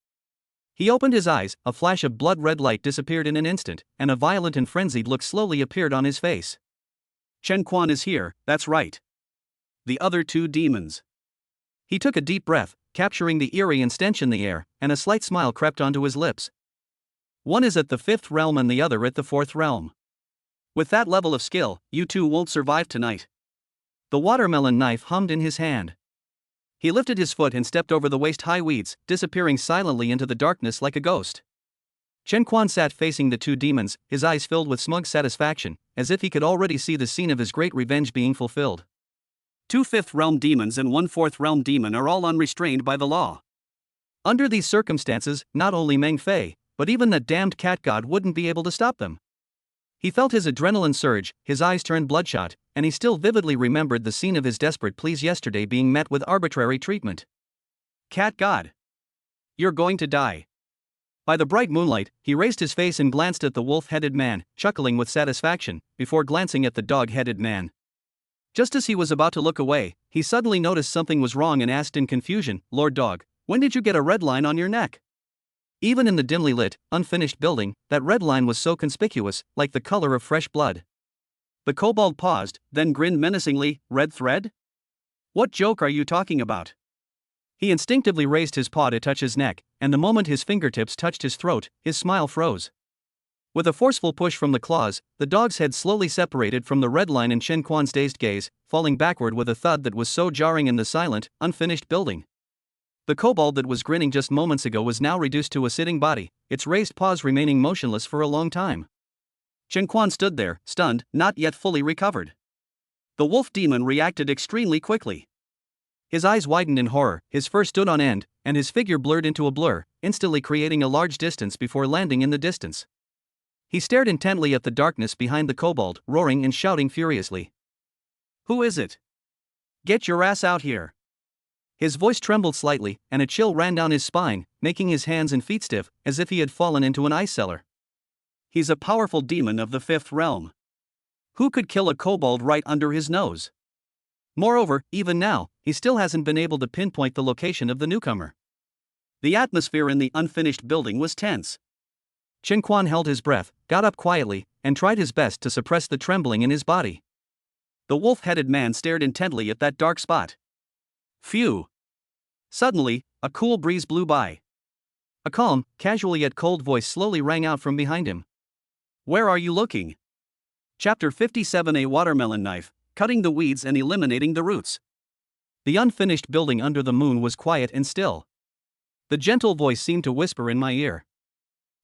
S1: He opened his eyes, a flash of blood-red light disappeared in an instant, and a violent and frenzied look slowly appeared on his face. "Chen Quan is here, that's right. The other 2 demons." He took a deep breath, capturing the eerie and stench in the air, and a slight smile crept onto his lips. "One is at the 5th realm and the other at the 4th realm. With that level of skill, you 2 won't survive tonight." The watermelon knife hummed in his hand. He lifted his foot and stepped over the waist-high weeds, disappearing silently into the darkness like a ghost. Chen Quan sat facing the 2 demons, his eyes filled with smug satisfaction, as if he could already see the scene of his great revenge being fulfilled. 2 5th realm demons and 1 4th realm demon are all unrestrained by the law. Under these circumstances, not only Meng Fei, but even the damned cat god wouldn't be able to stop them. He felt his adrenaline surge, his eyes turned bloodshot, and he still vividly remembered the scene of his desperate pleas yesterday being met with arbitrary treatment. "Cat god. You're going to die." By the bright moonlight, he raised his face and glanced at the wolf-headed man, chuckling with satisfaction, before glancing at the dog-headed man. Just as he was about to look away, he suddenly noticed something was wrong and asked in confusion, "Lord Dog, when did you get a red line on your neck?" Even in the dimly lit, unfinished building, that red line was so conspicuous, like the color of fresh blood. The kobold paused, then grinned menacingly. "Red thread? What joke are you talking about?" He instinctively raised his paw to touch his neck, and the moment his fingertips touched his throat, his smile froze. With a forceful push from the claws, the dog's head slowly separated from the red line in Chen Quan's dazed gaze, falling backward with a thud that was so jarring in the silent, unfinished building. The kobold that was grinning just moments ago was now reduced to a sitting body, its raised paws remaining motionless for a long time. Chen Quan stood there, stunned, not yet fully recovered. The wolf demon reacted extremely quickly. His eyes widened in horror, his fur stood on end, and his figure blurred into a blur, instantly creating a large distance before landing in the distance. He stared intently at the darkness behind the kobold, roaring and shouting furiously. "Who is it? Get your ass out here!" His voice trembled slightly, and a chill ran down his spine, making his hands and feet stiff, as if he had fallen into an ice cellar. He's a powerful demon of the fifth realm. Who could kill a kobold right under his nose? Moreover, even now, he still hasn't been able to pinpoint the location of the newcomer. The atmosphere in the unfinished building was tense. Chen Quan held his breath, got up quietly, and tried his best to suppress the trembling in his body. The wolf-headed man stared intently at that dark spot. Phew! Suddenly, a cool breeze blew by. A calm, casual yet cold voice slowly rang out from behind him. "Where are you looking?" Chapter 57. A watermelon knife, cutting the weeds and eliminating the roots. The unfinished building under the moon was quiet and still. The gentle voice seemed to whisper in my ear.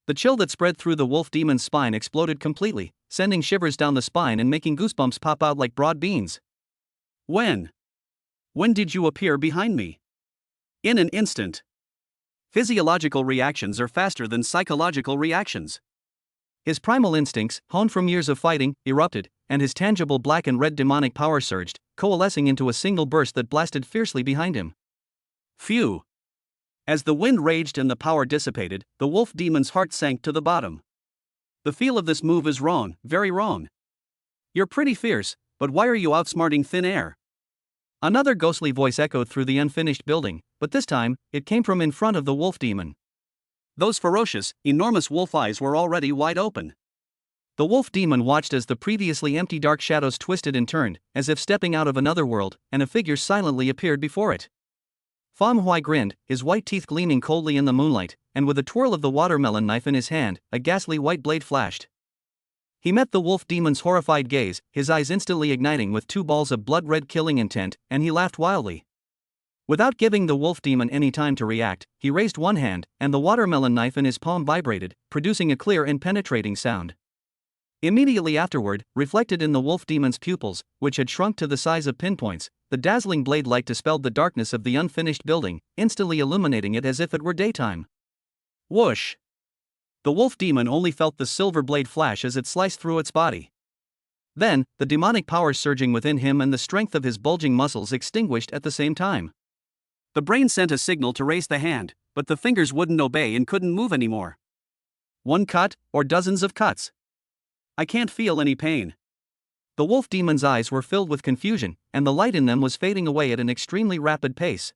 S1: The chill that spread through the wolf demon's spine exploded completely, sending shivers down the spine and making goosebumps pop out like broad beans. When did you appear behind me?" "In an instant." Physiological reactions are faster than psychological reactions. His primal instincts, honed from years of fighting, erupted, and his tangible black and red demonic power surged, coalescing into a single burst that blasted fiercely behind him. Phew! As the wind raged and the power dissipated, the wolf demon's heart sank to the bottom. "The feel of this move is wrong, very wrong. You're pretty fierce, but why are you outsmarting thin air?" Another ghostly voice echoed through the unfinished building, but this time, it came from in front of the wolf demon. Those ferocious, enormous wolf eyes were already wide open. The wolf demon watched as the previously empty dark shadows twisted and turned, as if stepping out of another world, and a figure silently appeared before it. Fang Hui grinned, his white teeth gleaming coldly in the moonlight, and with a twirl of the watermelon knife in his hand, a ghastly white blade flashed. He met the wolf demon's horrified gaze, his eyes instantly igniting with two balls of blood-red killing intent, and he laughed wildly. Without giving the wolf demon any time to react, he raised one hand, and the watermelon knife in his palm vibrated, producing a clear and penetrating sound. Immediately afterward, reflected in the wolf demon's pupils, which had shrunk to the size of pinpoints, the dazzling blade light dispelled the darkness of the unfinished building, instantly illuminating it as if it were daytime. Whoosh! The wolf demon only felt the silver blade flash as it sliced through its body. Then, the demonic power surging within him and the strength of his bulging muscles extinguished at the same time. The brain sent a signal to raise the hand, but the fingers wouldn't obey and couldn't move anymore. One cut, or dozens of cuts? I can't feel any pain. The wolf demon's eyes were filled with confusion, and the light in them was fading away at an extremely rapid pace.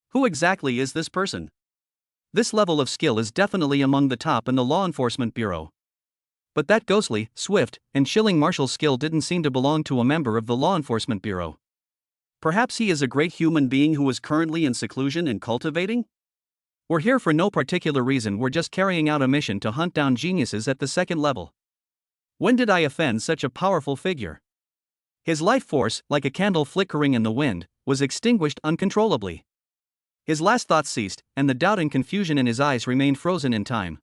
S1: Who exactly is this person? This level of skill is definitely among the top in the law enforcement bureau. But that ghostly, swift, and chilling martial skill didn't seem to belong to a member of the law enforcement bureau. Perhaps he is a great human being who is currently in seclusion and cultivating? We're here for no particular reason, we're just carrying out a mission to hunt down geniuses at the second level. When did I offend such a powerful figure? His life force, like a candle flickering in the wind, was extinguished uncontrollably. His last thoughts ceased, and the doubt and confusion in his eyes remained frozen in time.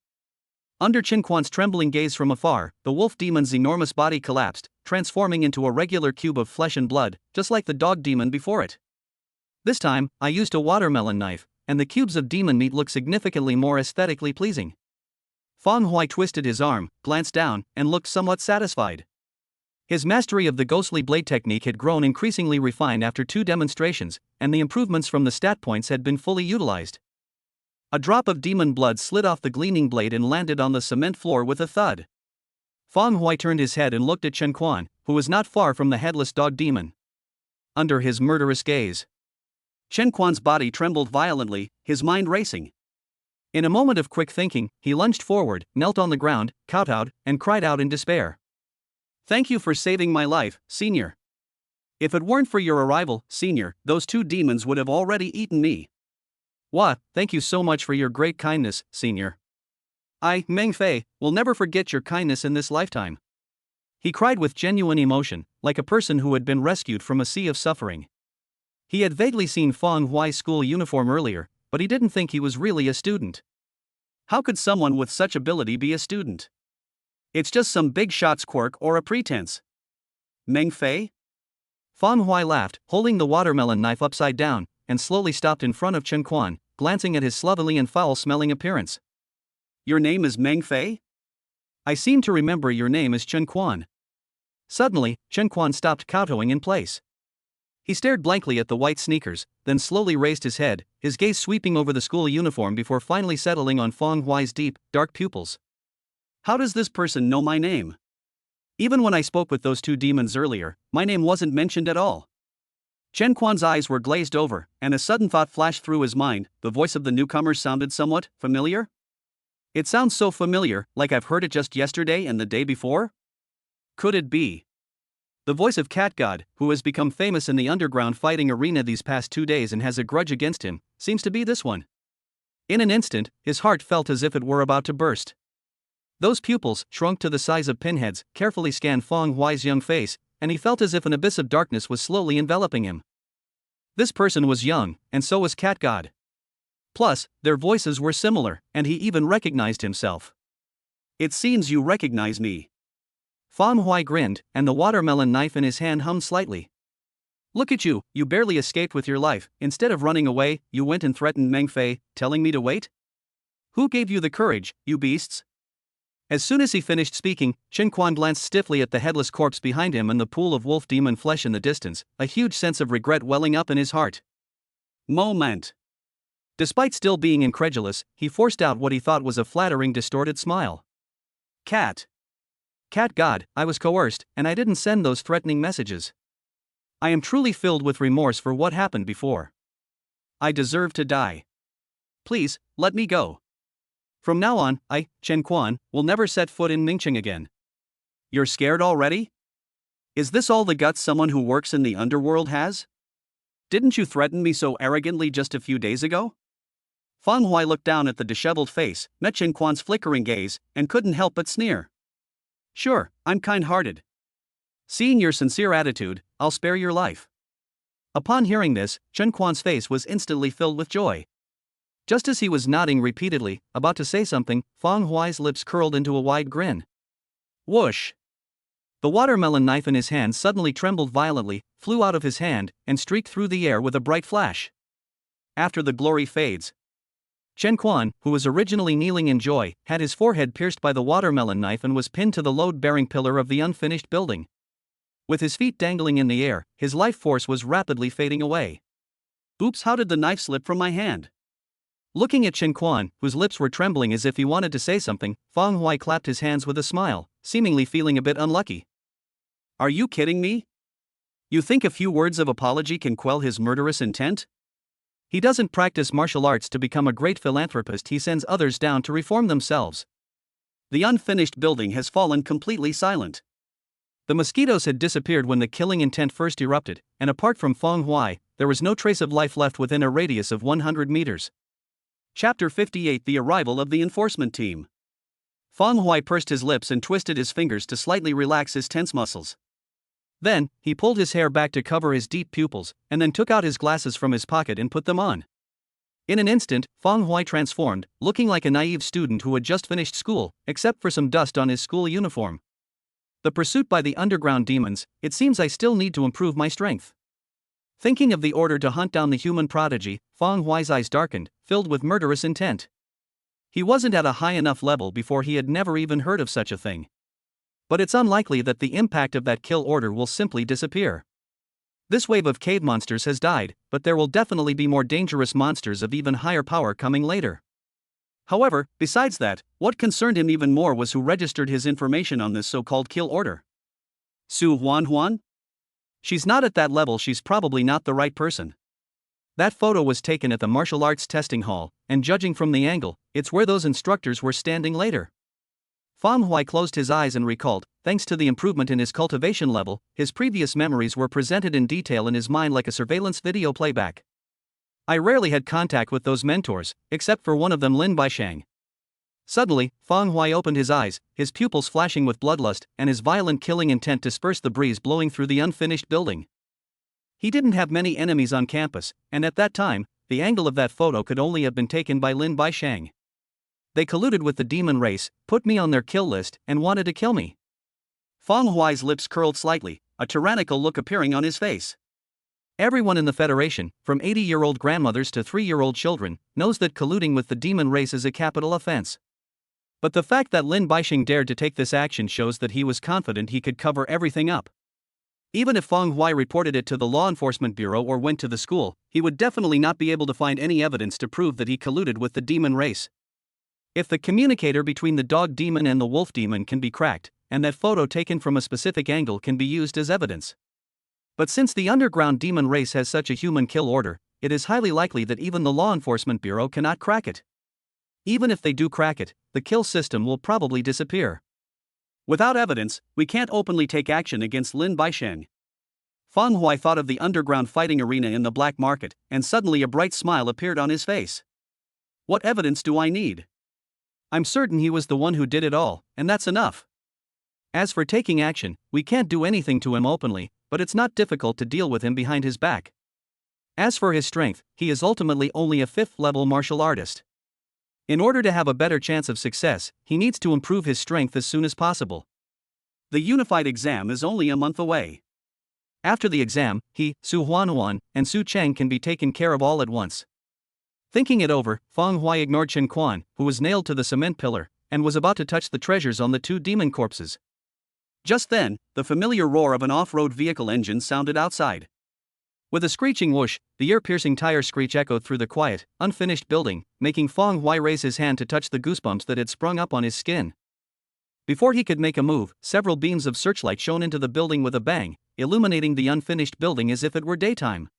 S1: Under Chen Quan's trembling gaze from afar, the wolf demon's enormous body collapsed, transforming into a regular cube of flesh and blood, just like the dog demon before it. This time, I used a watermelon knife, and the cubes of demon meat looked significantly more aesthetically pleasing. Fang Hui twisted his arm, glanced down, and looked somewhat satisfied. His mastery of the ghostly blade technique had grown increasingly refined after 2 demonstrations, and the improvements from the stat points had been fully utilized. A drop of demon blood slid off the gleaming blade and landed on the cement floor with a thud. Feng Hui turned his head and looked at Chen Quan, who was not far from the headless dog demon. Under his murderous gaze, Chen Quan's body trembled violently, his mind racing. In a moment of quick thinking, he lunged forward, knelt on the ground, kowtowed, and cried out in despair. "Thank you for saving my life, Senior. If it weren't for your arrival, Senior, those two demons would have already eaten me." "Wah, thank you so much for your great kindness, Senior. I, Meng Fei, will never forget your kindness in this lifetime." He cried with genuine emotion, like a person who had been rescued from a sea of suffering. He had vaguely seen Feng Hui's school uniform earlier, but he didn't think he was really a student. How could someone with such ability be a student? It's just some big shot's quirk or a pretense. Meng Fei? Feng Hui laughed, holding the watermelon knife upside down, and slowly stopped in front of Chen Quan, glancing at his slovenly and foul-smelling appearance. "Your name is Meng Fei? I seem to remember your name is Chen Quan." Suddenly, Chen Quan stopped kowtowing in place. He stared blankly at the white sneakers, then slowly raised his head, his gaze sweeping over the school uniform before finally settling on Feng Hui's deep, dark pupils. "How does this person know my name? Even when I spoke with those two demons earlier, my name wasn't mentioned at all." Chen Quan's eyes were glazed over, and a sudden thought flashed through his mind. The voice of the newcomer sounded somewhat familiar. It sounds so familiar, like I've heard it just yesterday and the day before? Could it be the voice of Cat God, who has become famous in the underground fighting arena these past 2 days and has a grudge against him, seems to be this one? In an instant, his heart felt as if it were about to burst. Those pupils, shrunk to the size of pinheads, carefully scanned Feng Hui's young face, and he felt as if an abyss of darkness was slowly enveloping him. This person was young, and so was Cat God. Plus, their voices were similar, and he even recognized himself. "It seems you recognize me." Feng Hui grinned, and the watermelon knife in his hand hummed slightly. "Look at you, you barely escaped with your life. Instead of running away, you went and threatened Meng Fei, telling me to wait? Who gave you the courage, you beasts?" As soon as he finished speaking, Chen Quan glanced stiffly at the headless corpse behind him and the pool of wolf demon flesh in the distance, a huge sense of regret welling up in his heart. Moment. Despite still being incredulous, he forced out what he thought was a flattering distorted smile. Cat God, I was coerced, and I didn't send those threatening messages. I am truly filled with remorse for what happened before. I deserve to die. Please, let me go. From now on, I, Chen Quan, will never set foot in Ningqing again." "You're scared already? Is this all the guts someone who works in the underworld has? Didn't you threaten me so arrogantly just a few days ago?" Feng Hui looked down at the disheveled face, met Chen Quan's flickering gaze, and couldn't help but sneer. "Sure, I'm kind-hearted. Seeing your sincere attitude, I'll spare your life." Upon hearing this, Chen Quan's face was instantly filled with joy. Just as he was nodding repeatedly, about to say something, Feng Hui's lips curled into a wide grin. Whoosh! The watermelon knife in his hand suddenly trembled violently, flew out of his hand, and streaked through the air with a bright flash. After the glory fades, Chen Quan, who was originally kneeling in joy, had his forehead pierced by the watermelon knife and was pinned to the load-bearing pillar of the unfinished building. With his feet dangling in the air, his life force was rapidly fading away. Oops, how did the knife slip from my hand? Looking at Chen Quan, whose lips were trembling as if he wanted to say something, Feng Hui clapped his hands with a smile, seemingly feeling a bit unlucky. Are you kidding me? You think a few words of apology can quell his murderous intent? He doesn't practice martial arts to become a great philanthropist, he sends others down to reform themselves. The unfinished building has fallen completely silent. The mosquitoes had disappeared when the killing intent first erupted, and apart from Feng Hui, there was no trace of life left within a radius of 100 meters. Chapter 58: The Arrival of the Enforcement Team. Feng Hui pursed his lips and twisted his fingers to slightly relax his tense muscles. Then, he pulled his hair back to cover his deep pupils, and then took out his glasses from his pocket and put them on. In an instant, Feng Hui transformed, looking like a naive student who had just finished school, except for some dust on his school uniform. The pursuit by the underground demons, it seems I still need to improve my strength. Thinking of the order to hunt down the human prodigy, Feng Hui's eyes darkened, filled with murderous intent. He wasn't at a high enough level before he had never even heard of such a thing. But it's unlikely that the impact of that kill order will simply disappear. This wave of cave monsters has died, but there will definitely be more dangerous monsters of even higher power coming later. However, besides that, what concerned him even more was who registered his information on this so-called kill order. Su Huan? She's not at that level, she's probably not the right person. That photo was taken at the martial arts testing hall, and judging from the angle, it's where those instructors were standing later. Fang Hui closed his eyes and recalled, thanks to the improvement in his cultivation level, his previous memories were presented in detail in his mind like a surveillance video playback. I rarely had contact with those mentors, except for one of them, Lin Baishang. Suddenly, Fang Hui opened his eyes, his pupils flashing with bloodlust, and his violent killing intent dispersed the breeze blowing through the unfinished building. He didn't have many enemies on campus, and at that time, the angle of that photo could only have been taken by Lin Baishang. They colluded with the demon race, put me on their kill list, and wanted to kill me. Fang Hui's lips curled slightly, a tyrannical look appearing on his face. Everyone in the Federation, from 80-year-old grandmothers to 3-year-old children, knows that colluding with the demon race is a capital offense. But the fact that Lin Baisheng dared to take this action shows that he was confident he could cover everything up. Even if Fang Hui reported it to the Law Enforcement Bureau or went to the school, he would definitely not be able to find any evidence to prove that he colluded with the demon race. If the communicator between the dog demon and the wolf demon can be cracked, and that photo taken from a specific angle can be used as evidence. But since the underground demon race has such a human kill order, it is highly likely that even the Law Enforcement Bureau cannot crack it. Even if they do crack it, the kill system will probably disappear. Without evidence, we can't openly take action against Lin Baisheng. Fang Hui thought of the underground fighting arena in the black market, and suddenly a bright smile appeared on his face. What evidence do I need? I'm certain he was the one who did it all, and that's enough. As for taking action, we can't do anything to him openly, but it's not difficult to deal with him behind his back. As for his strength, he is ultimately only a 5th-level martial artist. In order to have a better chance of success, he needs to improve his strength as soon as possible. The unified exam is only a month away. After the exam, he, Su Huan, and Su Cheng can be taken care of all at once. Thinking it over, Fang Hui ignored Chen Quan, who was nailed to the cement pillar, and was about to touch the treasures on the 2 demon corpses. Just then, the familiar roar of an off-road vehicle engine sounded outside. With a screeching whoosh, the ear-piercing tire screech echoed through the quiet, unfinished building, making Fang Hui raise his hand to touch the goosebumps that had sprung up on his skin. Before he could make a move, several beams of searchlight shone into the building with a bang, illuminating the unfinished building as if it were daytime.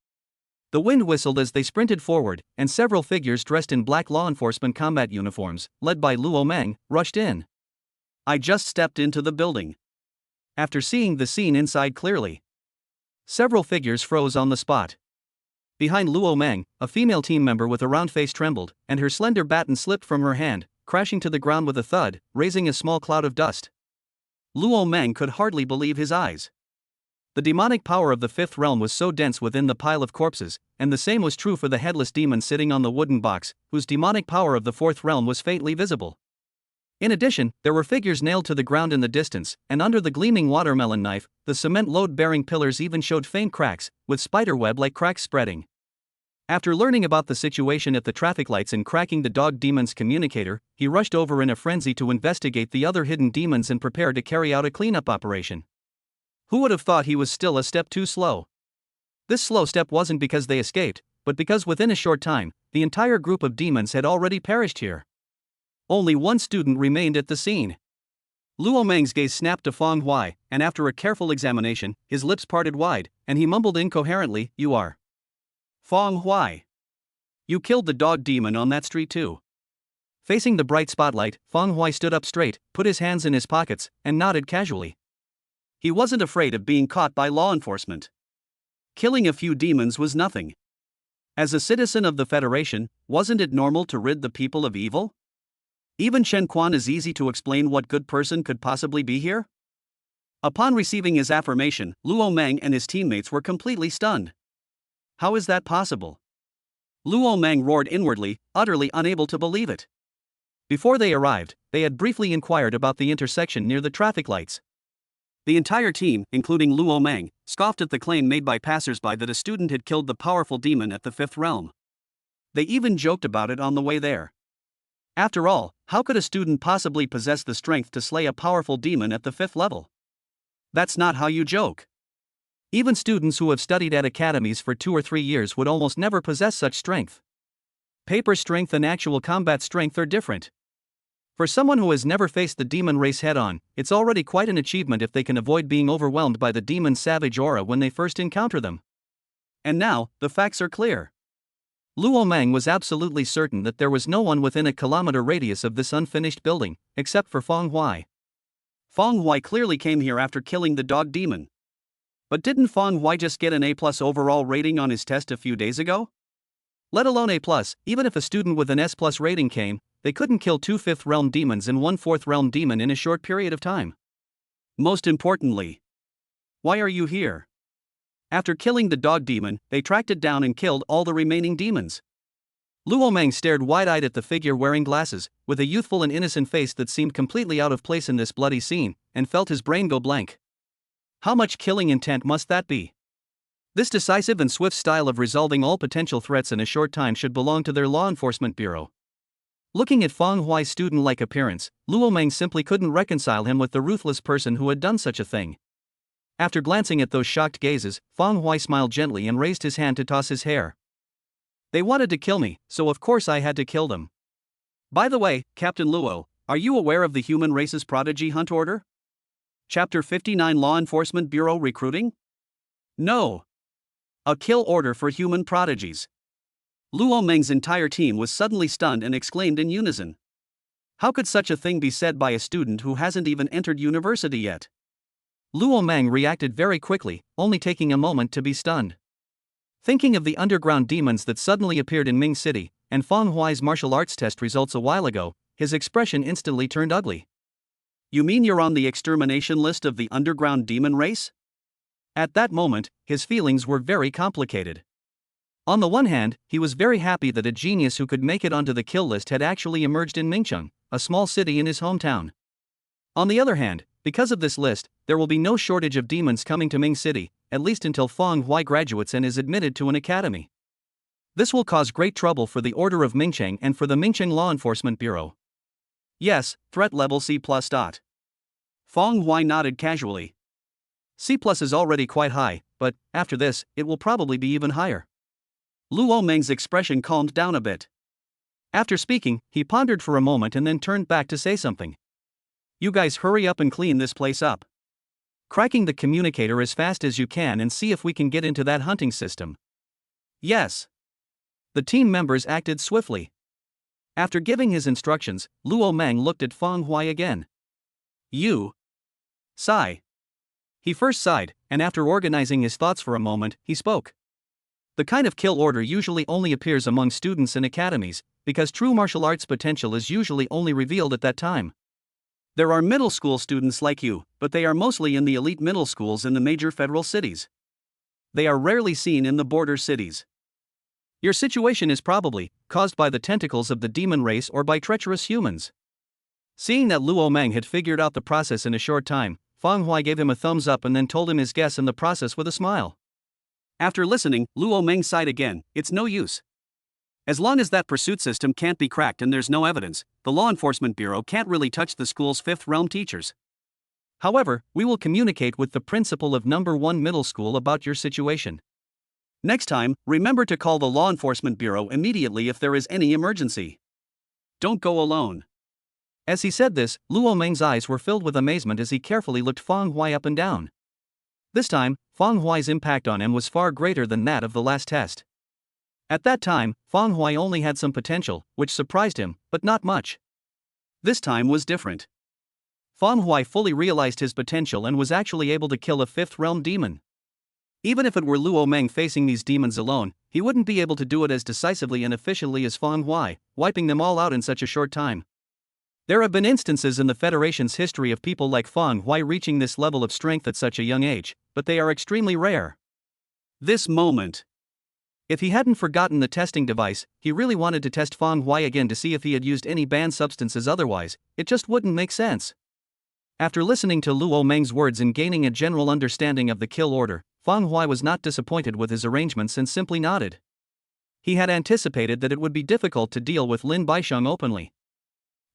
S1: The wind whistled as they sprinted forward, and several figures dressed in black law enforcement combat uniforms, led by Luo Meng, rushed in. I just stepped into the building. After seeing the scene inside clearly, several figures froze on the spot. Behind Luo Meng, a female team member with a round face trembled, and her slender baton slipped from her hand, crashing to the ground with a thud, raising a small cloud of dust. Luo Meng could hardly believe his eyes. The demonic power of the 5th realm was so dense within the pile of corpses, and the same was true for the headless demon sitting on the wooden box, whose demonic power of the 4th realm was faintly visible. In addition, there were figures nailed to the ground in the distance, and under the gleaming watermelon knife, the cement load-bearing pillars even showed faint cracks, with spiderweb-like cracks spreading. After learning about the situation at the traffic lights and cracking the dog demon's communicator, he rushed over in a frenzy to investigate the other hidden demons and prepare to carry out a cleanup operation. Who would have thought he was still a step too slow? This slow step wasn't because they escaped, but because within a short time, the entire group of demons had already perished here. Only one student remained at the scene. Luo Meng's gaze snapped to Fang Hui, and after a careful examination, his lips parted wide, and he mumbled incoherently, "You are Fang Hui. You killed the dog demon on that street too." Facing the bright spotlight, Fang Hui stood up straight, put his hands in his pockets, and nodded casually. He wasn't afraid of being caught by law enforcement. Killing a few demons was nothing. As a citizen of the Federation, wasn't it normal to rid the people of evil? Even Chen Quan is easy to explain what good person could possibly be here? Upon receiving his affirmation, Luo Meng and his teammates were completely stunned. How is that possible? Luo Meng roared inwardly, utterly unable to believe it. Before they arrived, they had briefly inquired about the intersection near the traffic lights. The entire team, including Luo Meng, scoffed at the claim made by passersby that a student had killed the powerful demon at the 5th realm. They even joked about it on the way there. After all, how could a student possibly possess the strength to slay a powerful demon at the 5th level? That's not how you joke. Even students who have studied at academies for 2 or 3 years would almost never possess such strength. Paper strength and actual combat strength are different. For someone who has never faced the demon race head-on, it's already quite an achievement if they can avoid being overwhelmed by the demon's savage aura when they first encounter them. And now, the facts are clear. Luo Meng was absolutely certain that there was no one within a kilometer radius of this unfinished building, except for Feng Huai. Feng Huai clearly came here after killing the dog demon. But didn't Feng Huai just get an A+ overall rating on his test a few days ago? Let alone A+, even if a student with an S+ rating came, they couldn't kill 2 5th realm demons and 1 4th realm demon in a short period of time. Most importantly, why are you here? After killing the dog demon, they tracked it down and killed all the remaining demons. Luo Meng stared wide-eyed at the figure wearing glasses, with a youthful and innocent face that seemed completely out of place in this bloody scene, and felt his brain go blank. How much killing intent must that be? This decisive and swift style of resolving all potential threats in a short time should belong to their law enforcement bureau. Looking at Feng Huai's student-like appearance, Luo Meng simply couldn't reconcile him with the ruthless person who had done such a thing. After glancing at those shocked gazes, Feng Huai smiled gently and raised his hand to toss his hair. They wanted to kill me, so of course I had to kill them. By the way, Captain Luo, are you aware of the human race's prodigy hunt order? Chapter 59 Law Enforcement Bureau Recruiting? No. A kill order for human prodigies. Luo Meng's entire team was suddenly stunned and exclaimed in unison. How could such a thing be said by a student who hasn't even entered university yet? Luo Meng reacted very quickly, only taking a moment to be stunned. Thinking of the underground demons that suddenly appeared in Ming City, and Feng Huai's martial arts test results a while ago, his expression instantly turned ugly. You mean you're on the extermination list of the underground demon race? At that moment, his feelings were very complicated. On the one hand, he was very happy that a genius who could make it onto the kill list had actually emerged in Mingcheng, a small city in his hometown. On the other hand, because of this list, there will be no shortage of demons coming to Ming City, at least until Feng Huai graduates and is admitted to an academy. This will cause great trouble for the Order of Mingcheng and for the Mingcheng Law Enforcement Bureau. Yes, threat level C+. Feng Huai nodded casually. C+ is already quite high, but, after this, it will probably be even higher. Luo Meng's expression calmed down a bit. After speaking, he pondered for a moment and then turned back to say something. You guys hurry up and clean this place up. Cracking the communicator as fast as you can and see if we can get into that hunting system. Yes. The team members acted swiftly. After giving his instructions, Luo Meng looked at Feng Huai again. You. Sigh. He first sighed, and after organizing his thoughts for a moment, he spoke. The kind of kill order usually only appears among students in academies, because true martial arts potential is usually only revealed at that time. There are middle school students like you, but they are mostly in the elite middle schools in the major federal cities. They are rarely seen in the border cities. Your situation is probably caused by the tentacles of the demon race or by treacherous humans. Seeing that Luo Meng had figured out the process in a short time, Feng Huai gave him a thumbs up and then told him his guess in the process with a smile. After listening, Luo Meng sighed again. It's no use. As long as that pursuit system can't be cracked and there's no evidence, the Law Enforcement Bureau can't really touch the school's 5th realm teachers. However, we will communicate with the principal of number 1 middle school about your situation. Next time, remember to call the Law Enforcement Bureau immediately if there is any emergency. Don't go alone. As he said this, Luo Meng's eyes were filled with amazement as he carefully looked Feng Huai up and down. This time, Feng Huai's impact on him was far greater than that of the last test. At that time, Feng Huai only had some potential, which surprised him, but not much. This time was different. Feng Huai fully realized his potential and was actually able to kill a 5th realm demon. Even if it were Luo Meng facing these demons alone, he wouldn't be able to do it as decisively and efficiently as Feng Huai, wiping them all out in such a short time. There have been instances in the Federation's history of people like Feng Huai reaching this level of strength at such a young age, but they are extremely rare. This moment. If he hadn't forgotten the testing device, he really wanted to test Feng Huai again to see if he had used any banned substances, otherwise, it just wouldn't make sense. After listening to Luo Meng's words and gaining a general understanding of the kill order, Feng Huai was not disappointed with his arrangements and simply nodded. He had anticipated that it would be difficult to deal with Lin Baisheng openly.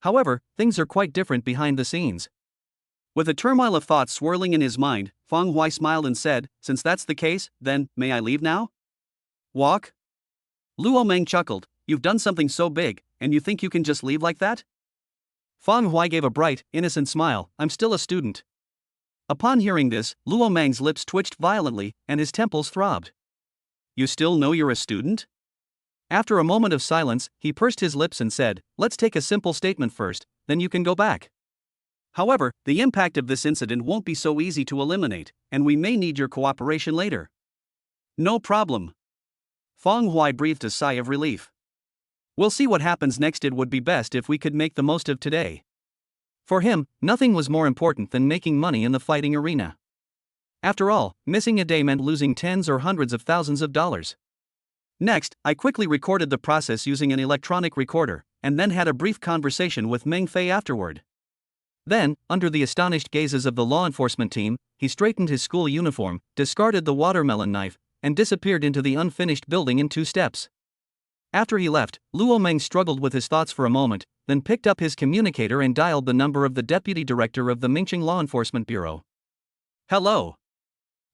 S1: However, things are quite different behind the scenes. With a turmoil of thoughts swirling in his mind, Feng Huai smiled and said, "Since that's the case, then, may I leave now?" "Walk?" Luo Meng chuckled. You've done something so big, and you think you can just leave like that? Fang Hui gave a bright, innocent smile. I'm still a student. Upon hearing this, Luo Meng's lips twitched violently, and his temples throbbed. You still know you're a student? After a moment of silence, he pursed his lips and said, let's take a simple statement first, then you can go back. However, the impact of this incident won't be so easy to eliminate, and we may need your cooperation later. No problem. Fang Hui breathed a sigh of relief. We'll see what happens next. It would be best if we could make the most of today. For him, nothing was more important than making money in the fighting arena. After all, missing a day meant losing tens or hundreds of thousands of dollars. Next, I quickly recorded the process using an electronic recorder, and then had a brief conversation with Meng Fei afterward. Then, under the astonished gazes of the law enforcement team, he straightened his school uniform, discarded the watermelon knife, and disappeared into the unfinished building in 2 steps. After he left, Luo Meng struggled with his thoughts for a moment, then picked up his communicator and dialed the number of the deputy director of the Mingqing Law Enforcement Bureau. Hello.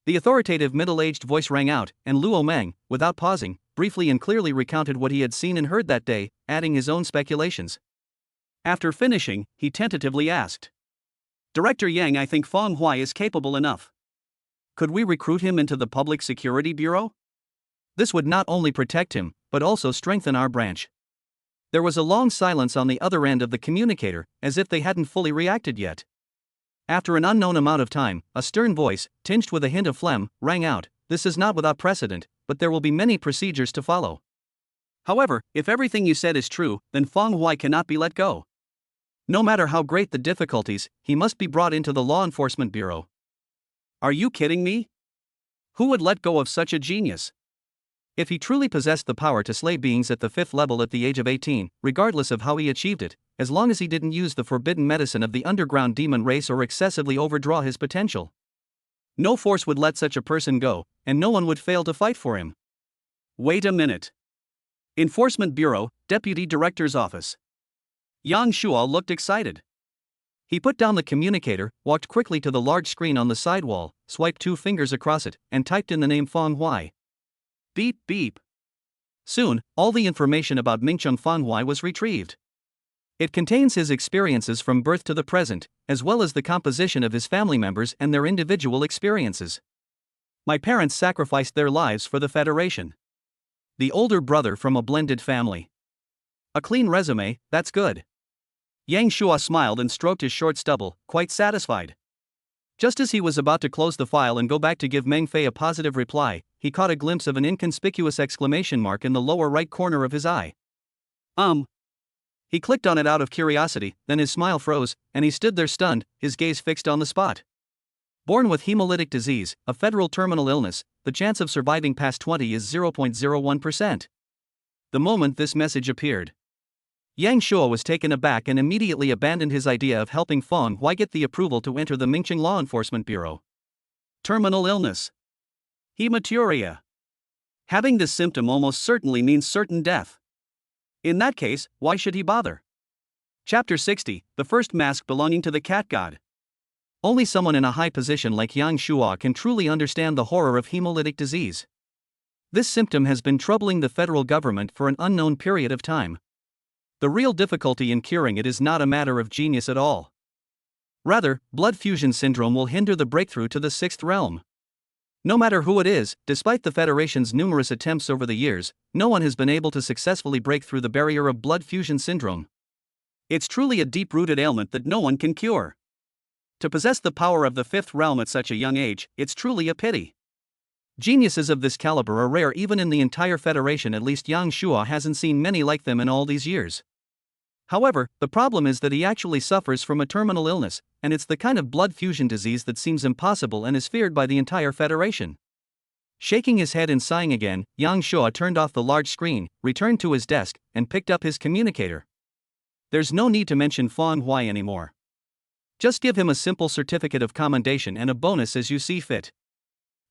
S1: The authoritative middle-aged voice rang out, and Luo Meng, without pausing, briefly and clearly recounted what he had seen and heard that day, adding his own speculations. After finishing, he tentatively asked, Director Yang, I think Fang Hui is capable enough. Could we recruit him into the Public Security Bureau? This would not only protect him, but also strengthen our branch. There was a long silence on the other end of the communicator, as if they hadn't fully reacted yet. After an unknown amount of time, a stern voice, tinged with a hint of phlegm, rang out, This is not without precedent, but there will be many procedures to follow. However, if everything you said is true, then Fang Hui cannot be let go. No matter how great the difficulties, he must be brought into the Law Enforcement Bureau. Are you kidding me? Who would let go of such a genius? If he truly possessed the power to slay beings at the 5th level at the age of 18, regardless of how he achieved it, as long as he didn't use the forbidden medicine of the underground demon race or excessively overdraw his potential, no force would let such a person go, and no one would fail to fight for him. Wait a minute. Enforcement Bureau, Deputy Director's Office. Yang Shuo looked excited. He put down the communicator, walked quickly to the large screen on the side wall, swiped 2 fingers across it, and typed in the name Fang Hui. Beep beep. Soon, all the information about Mingcheng Fang Hui was retrieved. It contains his experiences from birth to the present, as well as the composition of his family members and their individual experiences. My parents sacrificed their lives for the Federation. The older brother from a blended family. A clean resume, that's good. Yang Shuo smiled and stroked his short stubble, quite satisfied. Just as he was about to close the file and go back to give Meng Fei a positive reply, he caught a glimpse of an inconspicuous exclamation mark in the lower right corner of his eye. He clicked on it out of curiosity, then his smile froze, and he stood there stunned, his gaze fixed on the spot. Born with hemolytic disease, a federal terminal illness, the chance of surviving past 20 is 0.01%. The moment this message appeared, Yang Shuo was taken aback and immediately abandoned his idea of helping Fang Hui get the approval to enter the Mingqing Law Enforcement Bureau. Terminal illness. Hematuria. Having this symptom almost certainly means certain death. In that case, why should he bother? Chapter 60, the first mask belonging to the cat god. Only someone in a high position like Yang Shuo can truly understand the horror of hemolytic disease. This symptom has been troubling the federal government for an unknown period of time. The real difficulty in curing it is not a matter of genius at all. Rather, blood fusion syndrome will hinder the breakthrough to the 6th realm. No matter who it is, despite the Federation's numerous attempts over the years, no one has been able to successfully break through the barrier of blood fusion syndrome. It's truly a deep-rooted ailment that no one can cure. To possess the power of the 5th realm at such a young age, it's truly a pity. Geniuses of this caliber are rare even in the entire Federation. At least Yang Shuo hasn't seen many like them in all these years. However, the problem is that he actually suffers from a terminal illness, and it's the kind of blood fusion disease that seems impossible and is feared by the entire Federation. Shaking his head and sighing again, Yang Shuo turned off the large screen, returned to his desk, and picked up his communicator. There's no need to mention Fang Hui anymore. Just give him a simple certificate of commendation and a bonus as you see fit.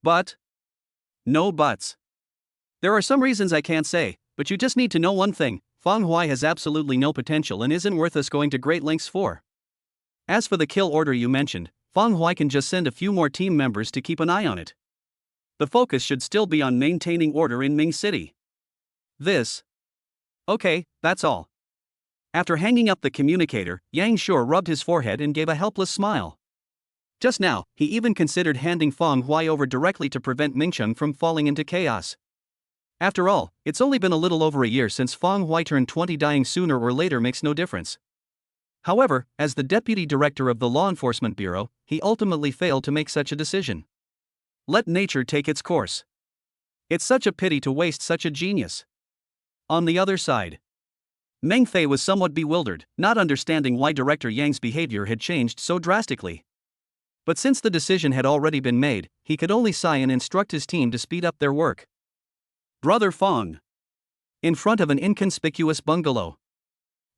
S1: But no buts. There are some reasons I can't say, but you just need to know one thing: Fang Hui has absolutely no potential and isn't worth us going to great lengths for. As for the kill order you mentioned, Fang Hui can just send a few more team members to keep an eye on it. The focus should still be on maintaining order in Ming City. This Okay, that's all. After hanging up the communicator, Yang Sure rubbed his forehead and gave a helpless smile. Just now, he even considered handing Feng Hui over directly to prevent Mingcheng from falling into chaos. After all, it's only been a little over a year since Feng Hui turned 20. Dying sooner or later makes no difference. However, as the deputy director of the Law Enforcement Bureau, he ultimately failed to make such a decision. Let nature take its course. It's such a pity to waste such a genius. On the other side, Meng Fei was somewhat bewildered, not understanding why Director Yang's behavior had changed so drastically. But since the decision had already been made, he could only sigh and instruct his team to speed up their work. Brother Feng. In front of an inconspicuous bungalow,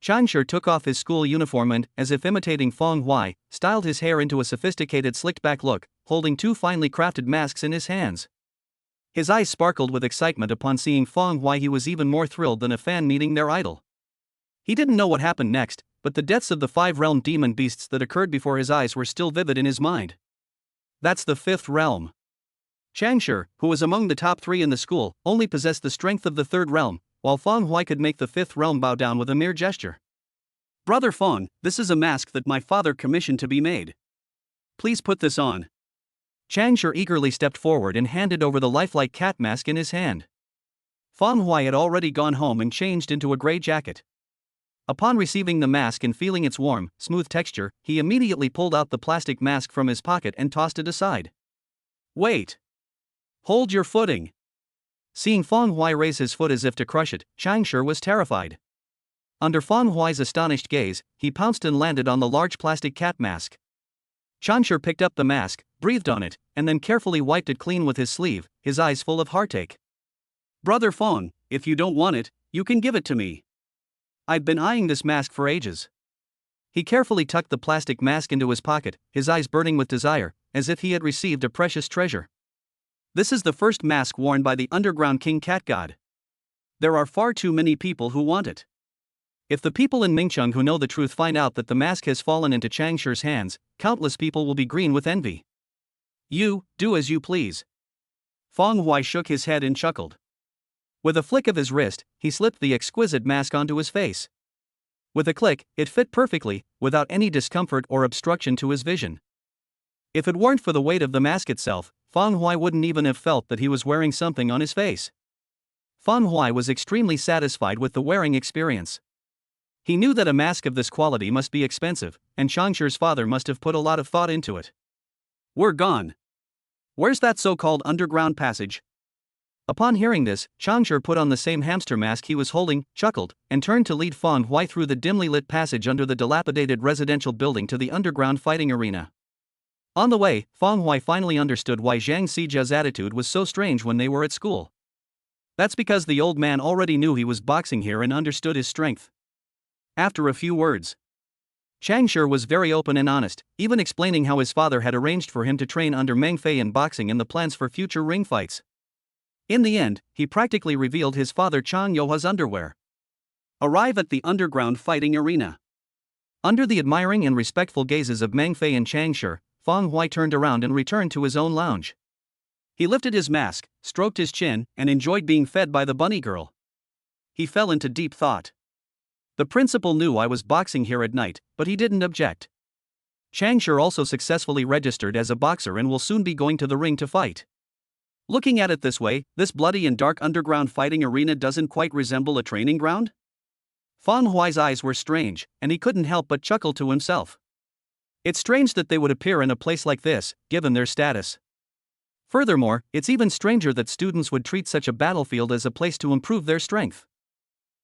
S1: Changshe took off his school uniform and, as if imitating Feng Hui, styled his hair into a sophisticated slicked-back look, holding two finely crafted masks in his hands. His eyes sparkled with excitement upon seeing Feng Hui. He was even more thrilled than a fan meeting their idol. He didn't know what happened next, but the deaths of the 5-realm demon beasts that occurred before his eyes were still vivid in his mind. That's the 5th realm. Changshe, who was among the top 3 in the school, only possessed the strength of the 3rd realm, while Feng Hui could make the 5th realm bow down with a mere gesture. Brother Feng, this is a mask that my father commissioned to be made. Please put this on. Changshe eagerly stepped forward and handed over the lifelike cat mask in his hand. Feng Hui had already gone home and changed into a gray jacket. Upon receiving the mask and feeling its warm, smooth texture, he immediately pulled out the plastic mask from his pocket and tossed it aside. Wait! Hold your footing! Seeing Feng Hui raise his foot as if to crush it, Changshe was terrified. Under Feng Hui's astonished gaze, he pounced and landed on the large plastic cat mask. Changshe picked up the mask, breathed on it, and then carefully wiped it clean with his sleeve, his eyes full of heartache. Brother Feng, if you don't want it, you can give it to me. I've been eyeing this mask for ages. He carefully tucked the plastic mask into his pocket, his eyes burning with desire, as if he had received a precious treasure. This is the first mask worn by the underground king cat god. There are far too many people who want it. If the people in Mingcheng who know the truth find out that the mask has fallen into Changshe's hands, countless people will be green with envy. You, do as you please. Feng Hui shook his head and chuckled. With a flick of his wrist, he slipped the exquisite mask onto his face. With a click, it fit perfectly, without any discomfort or obstruction to his vision. If it weren't for the weight of the mask itself, Feng Hui wouldn't even have felt that he was wearing something on his face. Feng Hui was extremely satisfied with the wearing experience. He knew that a mask of this quality must be expensive, and Changshe's father must have put a lot of thought into it. We're gone. Where's that so-called underground passage? Upon hearing this, Changshe put on the same hamster mask he was holding, chuckled, and turned to lead Feng Hui through the dimly lit passage under the dilapidated residential building to the underground fighting arena. On the way, Feng Hui finally understood why Zhang Xijia's attitude was so strange when they were at school. That's because the old man already knew he was boxing here and understood his strength. After a few words, Changshe was very open and honest, even explaining how his father had arranged for him to train under Meng Fei in boxing and the plans for future ring fights. In the end, he practically revealed his father Chang Youha's underwear. Arrive at the underground fighting arena. Under the admiring and respectful gazes of Meng Fei and Changshe, Feng Hui turned around and returned to his own lounge. He lifted his mask, stroked his chin, and enjoyed being fed by the bunny girl. He fell into deep thought. The principal knew I was boxing here at night, but he didn't object. Changshe also successfully registered as a boxer and will soon be going to the ring to fight. Looking at it this way, this bloody and dark underground fighting arena doesn't quite resemble a training ground? Feng Hui's eyes were strange, and he couldn't help but chuckle to himself. It's strange that they would appear in a place like this, given their status. Furthermore, it's even stranger that students would treat such a battlefield as a place to improve their strength.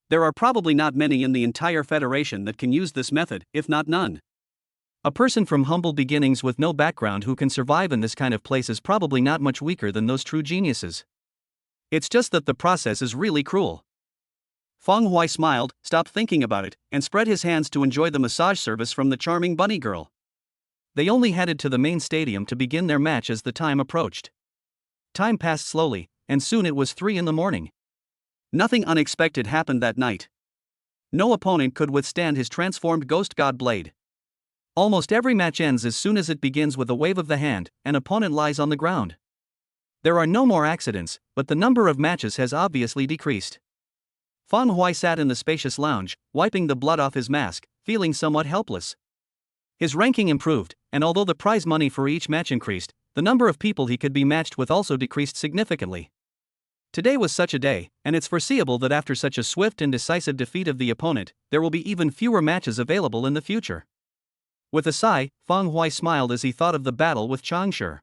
S1: There are probably not many in the entire Federation that can use this method, if not none. A person from humble beginnings with no background who can survive in this kind of place is probably not much weaker than those true geniuses. It's just that the process is really cruel. Feng Hui smiled, stopped thinking about it, and spread his hands to enjoy the massage service from the charming bunny girl. They only headed to the main stadium to begin their match as the time approached. Time passed slowly, and soon it was 3 a.m. Nothing unexpected happened that night. No opponent could withstand his transformed ghost god blade. Almost every match ends as soon as it begins with a wave of the hand, an opponent lies on the ground. There are no more accidents, but the number of matches has obviously decreased. Fang Hui sat in the spacious lounge, wiping the blood off his mask, feeling somewhat helpless. His ranking improved, and although the prize money for each match increased, the number of people he could be matched with also decreased significantly. Today was such a day, and it's foreseeable that after such a swift and decisive defeat of the opponent, there will be even fewer matches available in the future. With a sigh, Fang Hui smiled as he thought of the battle with Changshi.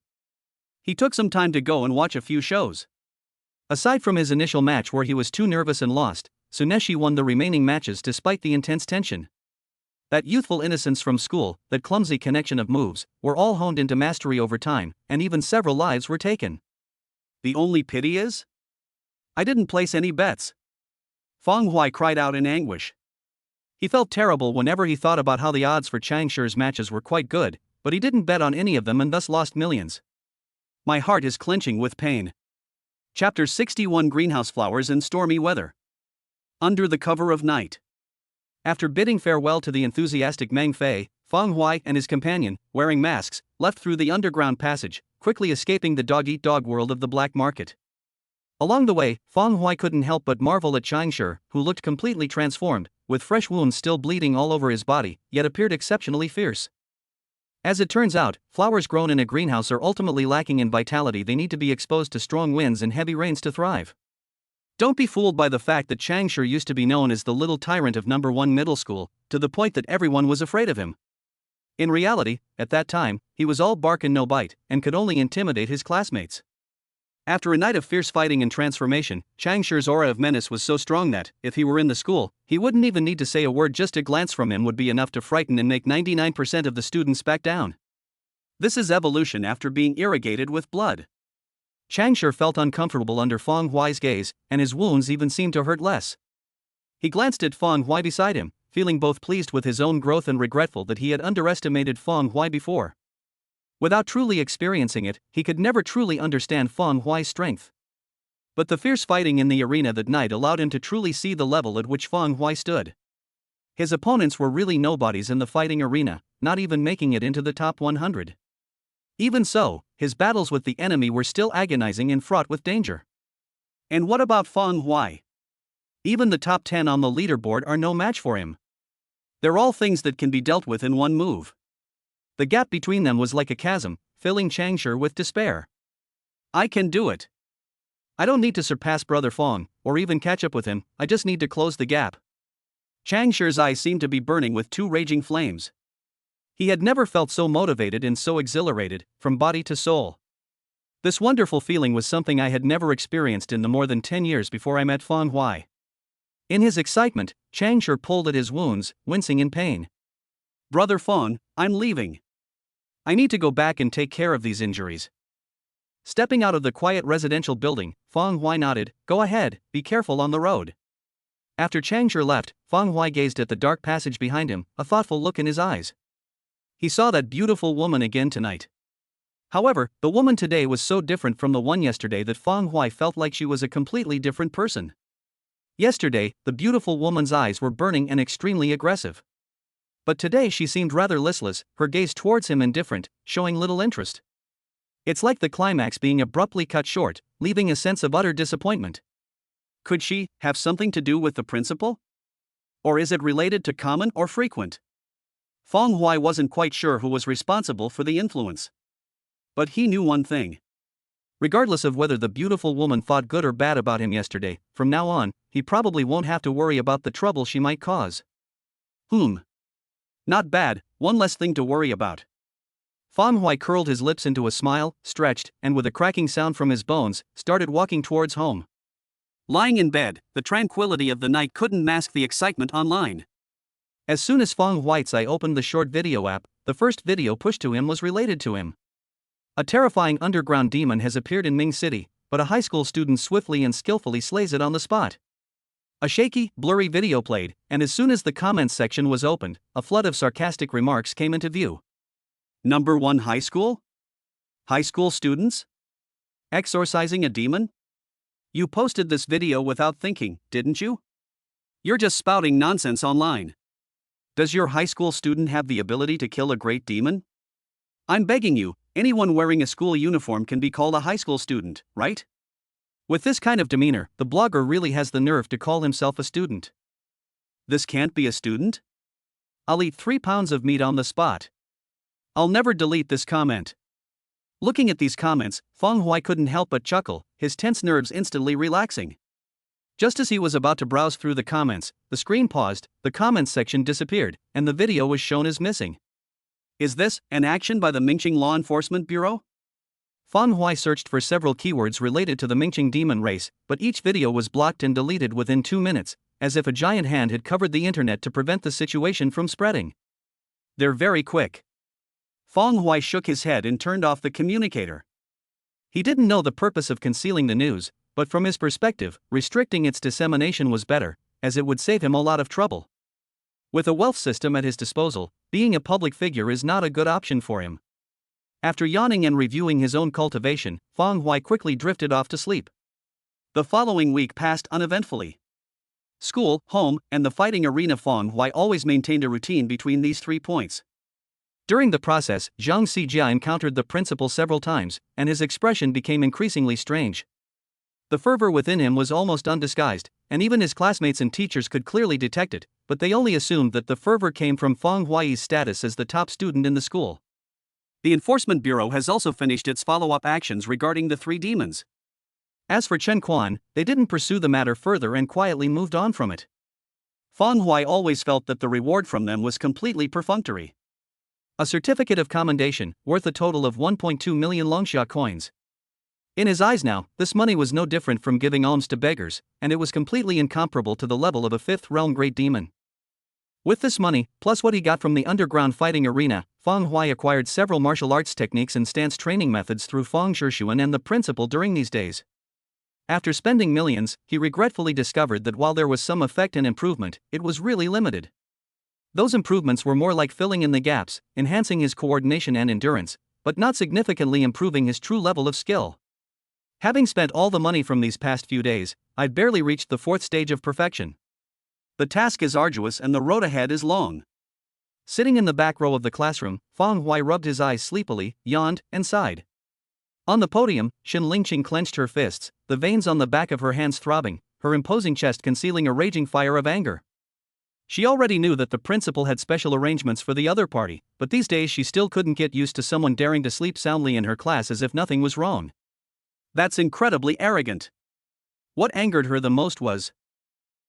S1: He took some time to go and watch a few shows. Aside from his initial match where he was too nervous and lost, Tsuneshi won the remaining matches despite the intense tension. That youthful innocence from school, that clumsy connection of moves, were all honed into mastery over time, and even several lives were taken. The only pity is? I didn't place any bets. Fang Hui cried out in anguish. He felt terrible whenever he thought about how the odds for Changshi's matches were quite good, but he didn't bet on any of them and thus lost millions. My heart is clenching with pain. Chapter 61 Greenhouse Flowers in Stormy Weather. Under the cover of night. After bidding farewell to the enthusiastic Meng Fei, Fang Hui and his companion, wearing masks, left through the underground passage, quickly escaping the dog-eat-dog world of the black market. Along the way, Fang Hui couldn't help but marvel at Changshi, who looked completely transformed, with fresh wounds still bleeding all over his body, yet appeared exceptionally fierce. As it turns out, flowers grown in a greenhouse are ultimately lacking in vitality. They need to be exposed to strong winds and heavy rains to thrive. Don't be fooled by the fact that Changshi used to be known as the little tyrant of number 1 middle school, to the point that everyone was afraid of him. In reality, at that time, he was all bark and no bite, and could only intimidate his classmates. After a night of fierce fighting and transformation, Changshi's aura of menace was so strong that, if he were in the school, he wouldn't even need to say a word. Just a glance from him would be enough to frighten and make 99% of the students back down. This is evolution after being irrigated with blood. Changshi felt uncomfortable under Fang Hui's gaze, and his wounds even seemed to hurt less. He glanced at Fang Hui beside him, feeling both pleased with his own growth and regretful that he had underestimated Fang Hui before. Without truly experiencing it, he could never truly understand Fang Hui's strength. But the fierce fighting in the arena that night allowed him to truly see the level at which Fang Hui stood. His opponents were really nobodies in the fighting arena, not even making it into the top 100. Even so, his battles with the enemy were still agonizing and fraught with danger. And what about Fang Hui? Even the top 10 on the leaderboard are no match for him. They're all things that can be dealt with in one move. The gap between them was like a chasm, filling Changshi with despair. I can do it. I don't need to surpass Brother Fang, or even catch up with him, I just need to close the gap. Changshi's eyes seemed to be burning with two raging flames. He had never felt so motivated and so exhilarated, from body to soul. This wonderful feeling was something I had never experienced in the more than 10 years before I met Fang Hui. In his excitement, Changshi pulled at his wounds, wincing in pain. Brother Fang, I'm leaving. I need to go back and take care of these injuries. Stepping out of the quiet residential building, Fang Hui nodded, Go ahead, be careful on the road. After Changshi left, Fang Hui gazed at the dark passage behind him, a thoughtful look in his eyes. He saw that beautiful woman again tonight. However, the woman today was so different from the one yesterday that Fang Hui felt like she was a completely different person. Yesterday, the beautiful woman's eyes were burning and extremely aggressive. But today she seemed rather listless, her gaze towards him indifferent, showing little interest. It's like the climax being abruptly cut short, leaving a sense of utter disappointment. Could she have something to do with the principal? Or is it related to common or frequent? Fang Hui wasn't quite sure who was responsible for the influence. But he knew one thing. Regardless of whether the beautiful woman thought good or bad about him yesterday, from now on, he probably won't have to worry about the trouble she might cause. Not bad, one less thing to worry about. Fang Hui curled his lips into a smile, stretched, and with a cracking sound from his bones, started walking towards home. Lying in bed, the tranquility of the night couldn't mask the excitement online. As soon as Fang Hui's eye opened the short video app, the first video pushed to him was related to him. A terrifying underground demon has appeared in Ming City, but a high school student swiftly and skillfully slays it on the spot. A shaky, blurry video played, and as soon as the comments section was opened, a flood of sarcastic remarks came into view. Number 1 high school? High school students? Exorcising a demon? You posted this video without thinking, didn't you? You're just spouting nonsense online. Does your high school student have the ability to kill a great demon? I'm begging you, anyone wearing a school uniform can be called a high school student, right? With this kind of demeanor, the blogger really has the nerve to call himself a student. This can't be a student? I'll eat 3 pounds of meat on the spot. I'll never delete this comment. Looking at these comments, Feng Hui couldn't help but chuckle, his tense nerves instantly relaxing. Just as he was about to browse through the comments, the screen paused, the comments section disappeared, and the video was shown as missing. Is this an action by the Mingqing Law Enforcement Bureau? Feng Hui searched for several keywords related to the Mingqing demon race, but each video was blocked and deleted within 2 minutes, as if a giant hand had covered the internet to prevent the situation from spreading. They're very quick. Feng Hui shook his head and turned off the communicator. He didn't know the purpose of concealing the news, but from his perspective, restricting its dissemination was better, as it would save him a lot of trouble. With a wealth system at his disposal, being a public figure is not a good option for him. After yawning and reviewing his own cultivation, Feng Hui quickly drifted off to sleep. The following week passed uneventfully. School, home, and the fighting arena. Feng Hui always maintained a routine between these 3 points. During the process, Zhang Xijia encountered the principal several times, and his expression became increasingly strange. The fervor within him was almost undisguised, and even his classmates and teachers could clearly detect it, but they only assumed that the fervor came from Feng Hui's status as the top student in the school. The Enforcement Bureau has also finished its follow-up actions regarding the 3 demons. As for Chen Quan, they didn't pursue the matter further and quietly moved on from it. Feng Hui always felt that the reward from them was completely perfunctory. A certificate of commendation, worth a total of 1.2 million Longxia coins. In his eyes now, this money was no different from giving alms to beggars, and it was completely incomparable to the level of a 5th realm great demon. With this money, plus what he got from the underground fighting arena, Feng Hui acquired several martial arts techniques and stance training methods through Feng Zhishuan and the principal during these days. After spending millions, he regretfully discovered that while there was some effect and improvement, it was really limited. Those improvements were more like filling in the gaps, enhancing his coordination and endurance, but not significantly improving his true level of skill. Having spent all the money from these past few days, I'd barely reached the 4th stage of perfection. The task is arduous and the road ahead is long. Sitting in the back row of the classroom, Feng Hui rubbed his eyes sleepily, yawned, and sighed. On the podium, Xin Lingqing clenched her fists, the veins on the back of her hands throbbing, her imposing chest concealing a raging fire of anger. She already knew that the principal had special arrangements for the other party, but these days she still couldn't get used to someone daring to sleep soundly in her class as if nothing was wrong. That's incredibly arrogant. What angered her the most was,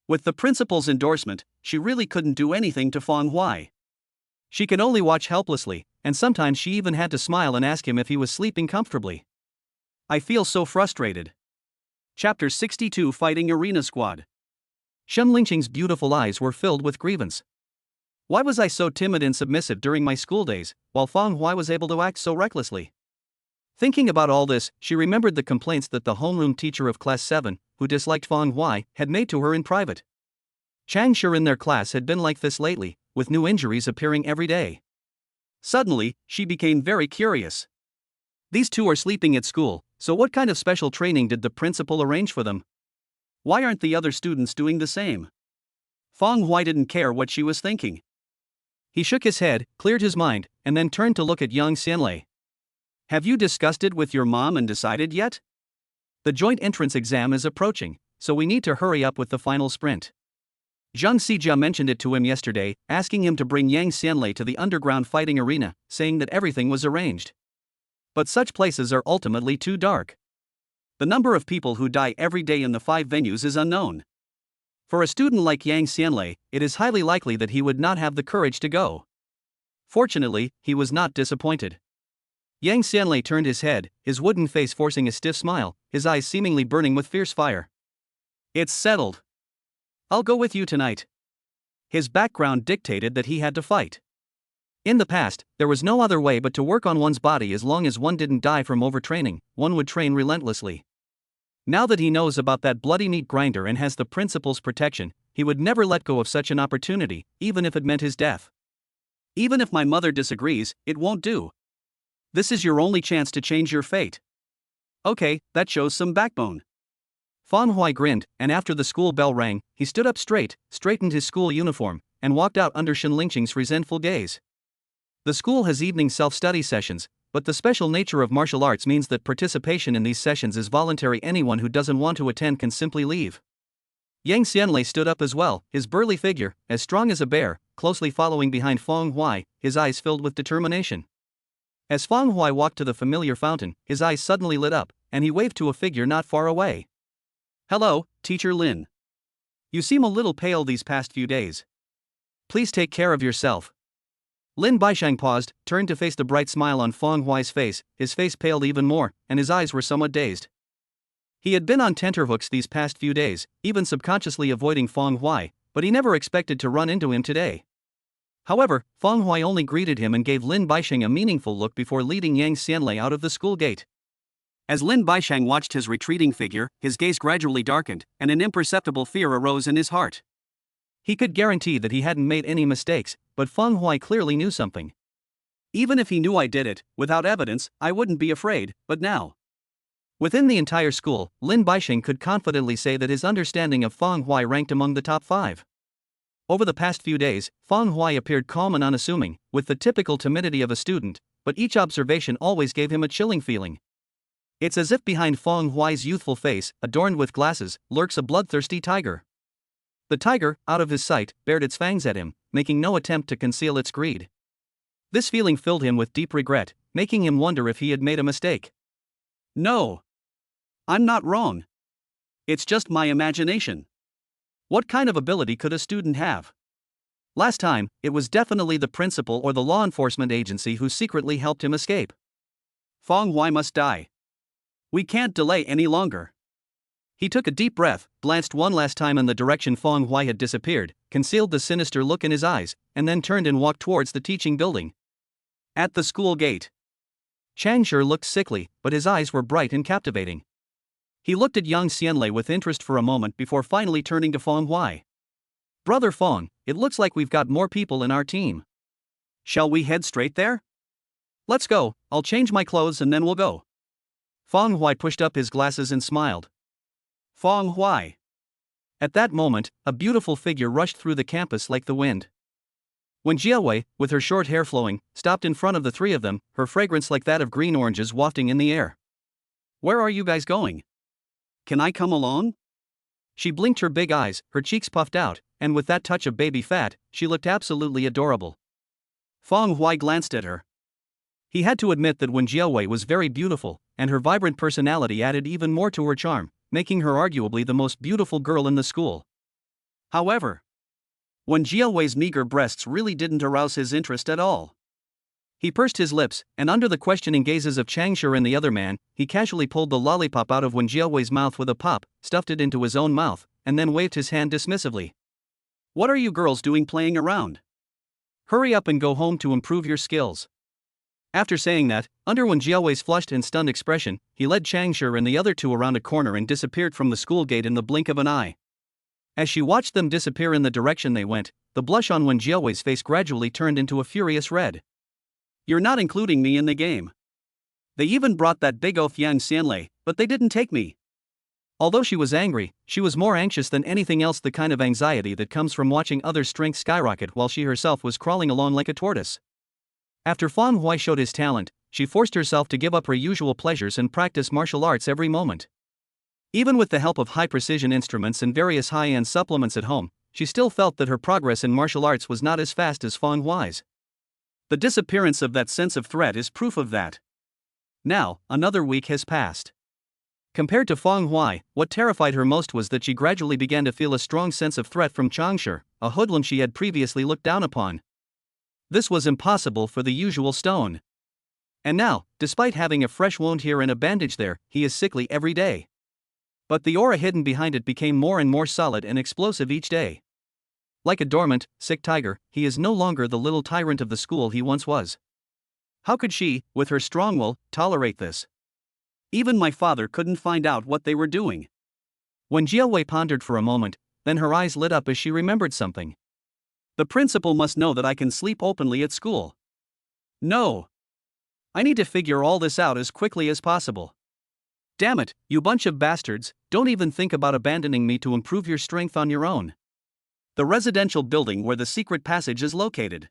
S1: with the principal's endorsement, she really couldn't do anything to Feng Hui. She could only watch helplessly, and sometimes she even had to smile and ask him if he was sleeping comfortably. I feel so frustrated. Chapter 62 Fighting Arena Squad. Xin Lingqing's beautiful eyes were filled with grievance. Why was I so timid and submissive during my school days, while Feng Hui was able to act so recklessly? Thinking about all this, she remembered the complaints that the homeroom teacher of Class 7, who disliked Feng Hui, had made to her in private. Chang Shi in their class had been like this lately, with new injuries appearing every day. Suddenly, she became very curious. These two are sleeping at school, so what kind of special training did the principal arrange for them? Why aren't the other students doing the same? Feng Hui didn't care what she was thinking. He shook his head, cleared his mind, and then turned to look at Yang Xianlei. Have you discussed it with your mom and decided yet? The joint entrance exam is approaching, so we need to hurry up with the final sprint. Zhang Xijia mentioned it to him yesterday, asking him to bring Yang Xianlei to the underground fighting arena, saying that everything was arranged. But such places are ultimately too dark. The number of people who die every day in the 5 venues is unknown. For a student like Yang Xianlei, it is highly likely that he would not have the courage to go. Fortunately, he was not disappointed. Yang Xianlei turned his head, his wooden face forcing a stiff smile, his eyes seemingly burning with fierce fire. It's settled. I'll go with you tonight. His background dictated that he had to fight. In the past, there was no other way but to work on one's body. As long as one didn't die from overtraining, one would train relentlessly. Now that he knows about that bloody meat grinder and has the principal's protection, he would never let go of such an opportunity, even if it meant his death. Even if my mother disagrees, it won't do. This is your only chance to change your fate. Okay, that shows some backbone. Feng Hui grinned, and after the school bell rang, he stood up straight, straightened his school uniform, and walked out under Xin Lingqing's resentful gaze. The school has evening self-study sessions, but the special nature of martial arts means that participation in these sessions is voluntary. Anyone who doesn't want to attend can simply leave. Yang Xianlei stood up as well, his burly figure, as strong as a bear, closely following behind Feng Huai, his eyes filled with determination. As Feng Huai walked to the familiar fountain, his eyes suddenly lit up, and he waved to a figure not far away. "Hello, Teacher Lin. You seem a little pale these past few days. Please take care of yourself." Lin Baishang paused, turned to face the bright smile on Feng Huai's face. His face paled even more, and his eyes were somewhat dazed. He had been on tenterhooks these past few days, even subconsciously avoiding Feng Huai, but he never expected to run into him today. However, Feng Huai only greeted him and gave Lin Baishang a meaningful look before leading Yang Xianlei out of the school gate. As Lin Baishang watched his retreating figure, his gaze gradually darkened, and an imperceptible fear arose in his heart. He could guarantee that he hadn't made any mistakes, but Feng Huai clearly knew something. "Even if he knew I did it, without evidence, I wouldn't be afraid, but now." Within the entire school, Lin Baishang could confidently say that his understanding of Feng Huai ranked among the top 5. Over the past few days, Feng Huai appeared calm and unassuming, with the typical timidity of a student, but each observation always gave him a chilling feeling. It's as if behind Feng Huai's youthful face, adorned with glasses, lurks a bloodthirsty tiger. The tiger, out of his sight, bared its fangs at him, making no attempt to conceal its greed. This feeling filled him with deep regret, making him wonder if he had made a mistake. "No. I'm not wrong. It's just my imagination. What kind of ability could a student have? Last time, it was definitely the principal or the law enforcement agency who secretly helped him escape. Feng Huai must die. We can't delay any longer." He took a deep breath, glanced one last time in the direction Feng Huai had disappeared, concealed the sinister look in his eyes, and then turned and walked towards the teaching building. At the school gate, Changshi looked sickly, but his eyes were bright and captivating. He looked at Yang Xianlei with interest for a moment before finally turning to Feng Huai. "Brother Feng, it looks like we've got more people in our team. Shall we head straight there?" "Let's go, I'll change my clothes and then we'll go." Feng Huai pushed up his glasses and smiled. Feng Huai. At that moment, a beautiful figure rushed through the campus like the wind. When Jiawei, with her short hair flowing, stopped in front of the three of them, her fragrance like that of green oranges wafting in the air. "Where are you guys going? Can I come along?" She blinked her big eyes, her cheeks puffed out, and with that touch of baby fat, she looked absolutely adorable. Feng Huai glanced at her. He had to admit that Wen Jiawei was very beautiful, and her vibrant personality added even more to her charm, making her arguably the most beautiful girl in the school. However, Wen Jiawei's meager breasts really didn't arouse his interest at all. He pursed his lips, and under the questioning gazes of Changshi and the other man, he casually pulled the lollipop out of Wen Jiawei's mouth with a pop, stuffed it into his own mouth, and then waved his hand dismissively. "What are you girls doing playing around? Hurry up and go home to improve your skills." After saying that, under Wen Jiawei's flushed and stunned expression, he led Changshi and the other two around a corner and disappeared from the school gate in the blink of an eye. As she watched them disappear in the direction they went, the blush on Wen Jiawei's face gradually turned into a furious red. "You're not including me in the game. They even brought that big oaf Yang Xianlei, but they didn't take me." Although she was angry, she was more anxious than anything else, the kind of anxiety that comes from watching others' strength skyrocket while she herself was crawling along like a tortoise. After Feng Huai showed his talent, she forced herself to give up her usual pleasures and practice martial arts every moment. Even with the help of high-precision instruments and various high-end supplements at home, she still felt that her progress in martial arts was not as fast as Feng Huai's. The disappearance of that sense of threat is proof of that. Now, another week has passed. Compared to Feng Huai, what terrified her most was that she gradually began to feel a strong sense of threat from Changshi, a hoodlum she had previously looked down upon. This was impossible for the usual stone. And now, despite having a fresh wound here and a bandage there, he is sickly every day. But the aura hidden behind it became more and more solid and explosive each day. Like a dormant, sick tiger, he is no longer the little tyrant of the school he once was. How could she, with her strong will, tolerate this? Even my father couldn't find out what they were doing. When Jiawei pondered for a moment, then her eyes lit up as she remembered something. The principal must know that I can sleep openly at school. No. I need to figure all this out as quickly as possible. Damn it, you bunch of bastards, don't even think about abandoning me to improve your strength on your own. The residential building where the secret passage is located.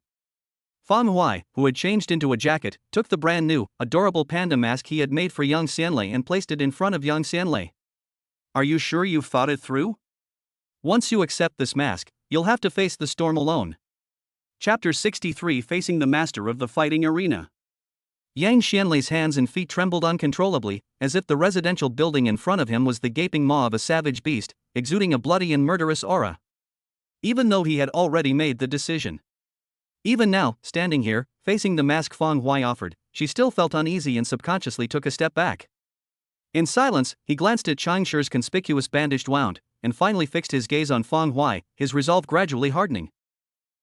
S1: Fang Huai, who had changed into a jacket, took the brand new, adorable panda mask he had made for young Xianlei and placed it in front of young Xianlei. Are you sure you've thought it through? Once you accept this mask, you'll have to face the storm alone. Chapter 63, Facing the Master of the Fighting Arena. Yang Xianlei's hands and feet trembled uncontrollably, as if the residential building in front of him was the gaping maw of a savage beast, exuding a bloody and murderous aura. Even though he had already made the decision. Even now, standing here, facing the mask Fang Huai offered, she still felt uneasy and subconsciously took a step back. In silence, he glanced at Changshi's conspicuous bandaged wound, and finally fixed his gaze on Fang Huai, his resolve gradually hardening.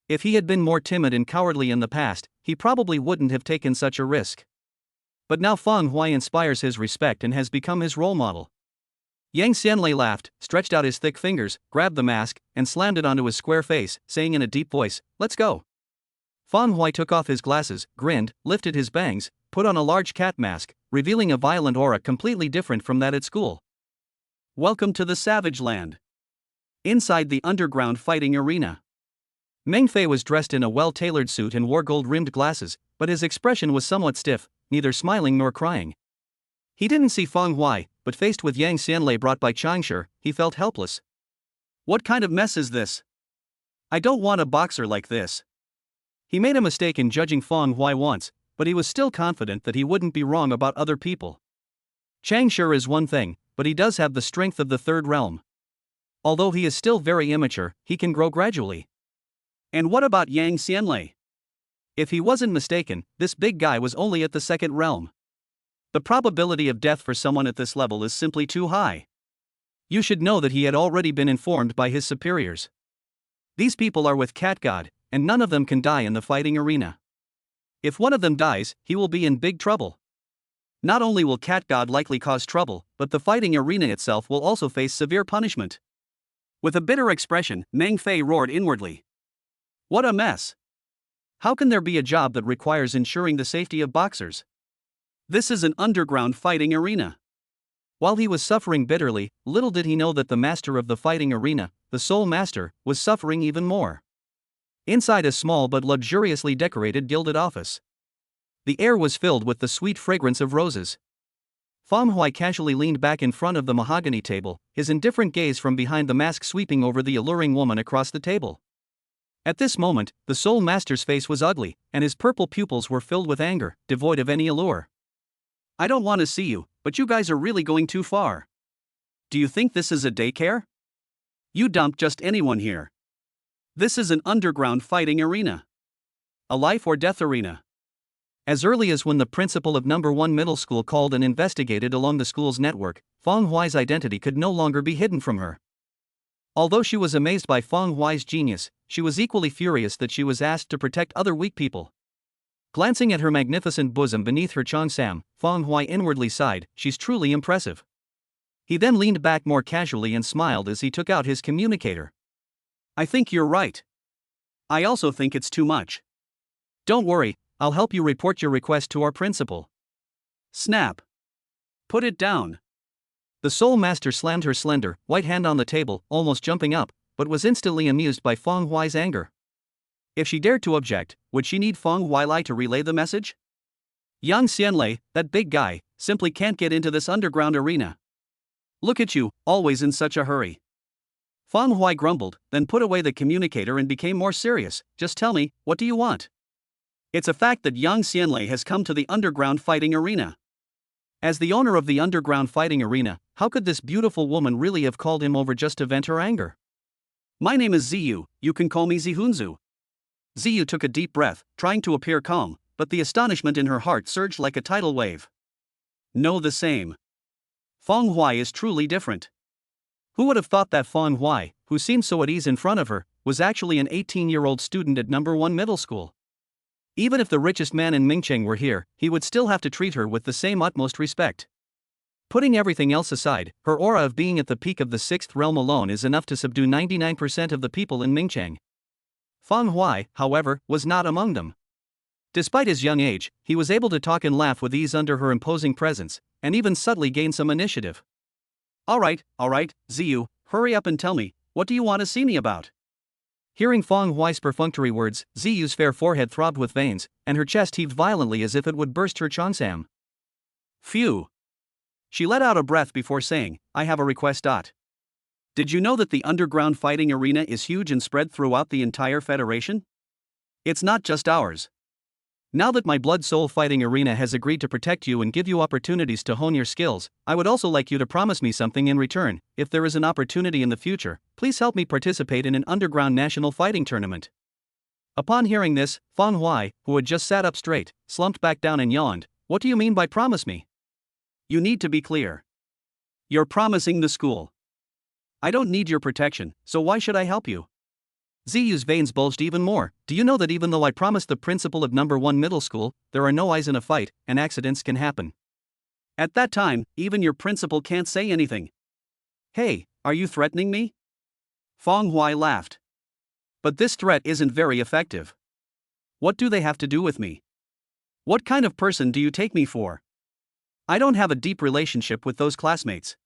S1: If he had been more timid and cowardly in the past, he probably wouldn't have taken such a risk. But now Fang Huai inspires his respect and has become his role model. Yang Xianlei laughed, stretched out his thick fingers, grabbed the mask, and slammed it onto his square face, saying in a deep voice, "Let's go." Fang Huai took off his glasses, grinned, lifted his bangs, put on a large cat mask, revealing a violent aura completely different from that at school. Welcome to the Savage Land. Inside the underground fighting arena. Meng Fei was dressed in a well-tailored suit and wore gold-rimmed glasses, but his expression was somewhat stiff, neither smiling nor crying. He didn't see Fang Huai, but faced with Yang Xianlei brought by Changshi, he felt helpless. What kind of mess is this? I don't want a boxer like this. He made a mistake in judging Fang Huai once, but he was still confident that he wouldn't be wrong about other people. Changshi is one thing, but he does have the strength of the third realm. Although he is still very immature, he can grow gradually. And what about Yang Xianlei? If he wasn't mistaken, this big guy was only at the second realm. The probability of death for someone at this level is simply too high. You should know that he had already been informed by his superiors. These people are with Cat God, and none of them can die in the fighting arena. If one of them dies, he will be in big trouble. Not only will Cat God likely cause trouble, but the fighting arena itself will also face severe punishment. With a bitter expression, Meng Fei roared inwardly. What a mess! How can there be a job that requires ensuring the safety of boxers? This is an underground fighting arena. While he was suffering bitterly, little did he know that the master of the fighting arena, the sole master, was suffering even more. Inside a small but luxuriously decorated gilded office. The air was filled with the sweet fragrance of roses. Fang Huai casually leaned back in front of the mahogany table, his indifferent gaze from behind the mask sweeping over the alluring woman across the table. At this moment, the Soul Master's face was ugly, and his purple pupils were filled with anger, devoid of any allure. I don't want to see you, but you guys are really going too far. Do you think this is a daycare? You dump just anyone here. This is an underground fighting arena. A life or death arena. As early as when the principal of No. 1 Middle School called and investigated along the school's network, Fang Huai's identity could no longer be hidden from her. Although she was amazed by Fang Huai's genius, she was equally furious that she was asked to protect other weak people. Glancing at her magnificent bosom beneath her cheongsam, Fang Huai inwardly sighed, she's truly impressive. He then leaned back more casually and smiled as he took out his communicator. I think you're right. I also think it's too much. Don't worry, I'll help you report your request to our principal. Snap. Put it down. The Soul Master slammed her slender, white hand on the table, almost jumping up, but was instantly amused by Fang Huai's anger. If she dared to object, would she need Fang Huai to relay the message? Yang Xianlei, that big guy, simply can't get into this underground arena. Look at you, always in such a hurry. Fang Huai grumbled, then put away the communicator and became more serious. Just tell me, what do you want? It's a fact that Yang Xianlei has come to the underground fighting arena. As the owner of the underground fighting arena, how could this beautiful woman really have called him over just to vent her anger? My name is Ziyu, you can call me Zihunzu. Ziyu took a deep breath, trying to appear calm, but the astonishment in her heart surged like a tidal wave. No, the same. Fang Huai is truly different. Who would have thought that Fang Huai, who seemed so at ease in front of her, was actually an 18-year-old student at No. 1 Middle School? Even if the richest man in Mingcheng were here, he would still have to treat her with the same utmost respect. Putting everything else aside, her aura of being at the peak of the 6th realm alone is enough to subdue 99% of the people in Mingcheng. Fang Huai, however, was not among them. Despite his young age, he was able to talk and laugh with ease under her imposing presence, and even subtly gain some initiative. Alright, Ziyu, hurry up and tell me, what do you want to see me about? Hearing Feng Huai's perfunctory words, Ziyu's fair forehead throbbed with veins, and her chest heaved violently as if it would burst her cheongsam. Phew. She let out a breath before saying, I have a request. Did you know that the underground fighting arena is huge and spread throughout the entire Federation? It's not just ours. Now that my Blood Soul fighting arena has agreed to protect you and give you opportunities to hone your skills, I would also like you to promise me something in return. If there is an opportunity in the future, please help me participate in an underground national fighting tournament. Upon hearing this, Feng Huai, who had just sat up straight, slumped back down and yawned. What do you mean by promise me? You need to be clear. You're promising the school. I don't need your protection, so why should I help you? Ziyu's veins bulged even more. Do you know that even though I promised the principal of number 1 middle school, there are no eyes in a fight, and accidents can happen? At that time, even your principal can't say anything. Hey, are you threatening me? Feng Huai laughed. But this threat isn't very effective. What do they have to do with me? What kind of person do you take me for? I don't have a deep relationship with those classmates.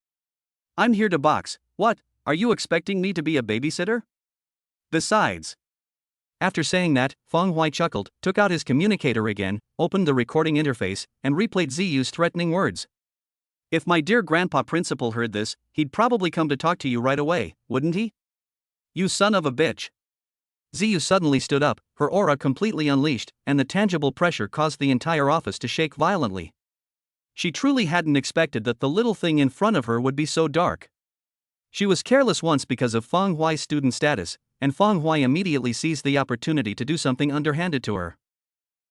S1: I'm here to box. What, are you expecting me to be a babysitter? Besides. After saying that, Feng Huai chuckled, took out his communicator again, opened the recording interface, and replayed Ziyu's threatening words. If my dear grandpa principal heard this, he'd probably come to talk to you right away, wouldn't he? You son of a bitch. Ziyu suddenly stood up, her aura completely unleashed, and the tangible pressure caused the entire office to shake violently. She truly hadn't expected that the little thing in front of her would be so dark. She was careless once because of Feng Huai's student status, and Feng Huai immediately seized the opportunity to do something underhanded to her.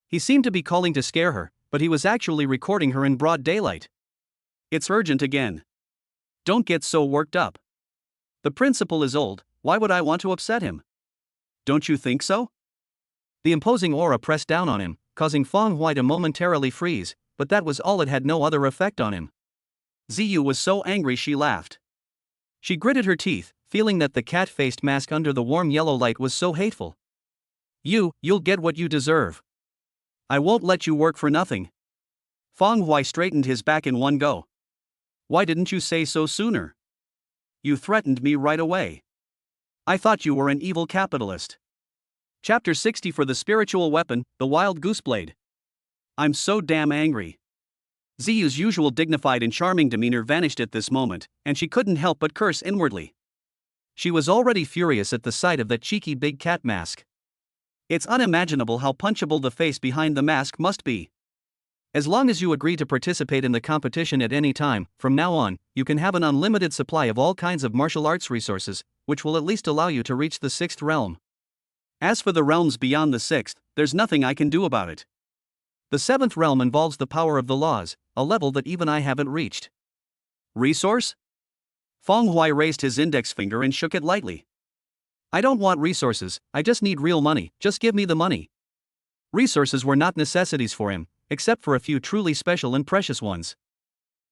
S1: He seemed to be calling to scare her, but he was actually recording her in broad daylight. It's urgent again. Don't get so worked up. The principal is old, why would I want to upset him? Don't you think so? The imposing aura pressed down on him, causing Feng Huai to momentarily freeze, but that was all. It had no other effect on him. Ziyu was so angry she laughed. She gritted her teeth, feeling that the cat-faced mask under the warm yellow light was so hateful. You'll get what you deserve. I won't let you work for nothing. Feng Huai straightened his back in one go. Why didn't you say so sooner? You threatened me right away. I thought you were an evil capitalist. Chapter 60 for the spiritual weapon, the Wild Goose Blade. I'm so damn angry. Ziyu's usual dignified and charming demeanor vanished at this moment, and she couldn't help but curse inwardly. She was already furious at the sight of that cheeky big cat mask. It's unimaginable how punchable the face behind the mask must be. As long as you agree to participate in the competition at any time, from now on, you can have an unlimited supply of all kinds of martial arts resources, which will at least allow you to reach the 6th realm. As for the realms beyond the 6th, there's nothing I can do about it. The 7th realm involves the power of the laws, a level that even I haven't reached. Resource? Feng Huai raised his index finger and shook it lightly. I don't want resources, I just need real money, just give me the money. Resources were not necessities for him, except for a few truly special and precious ones.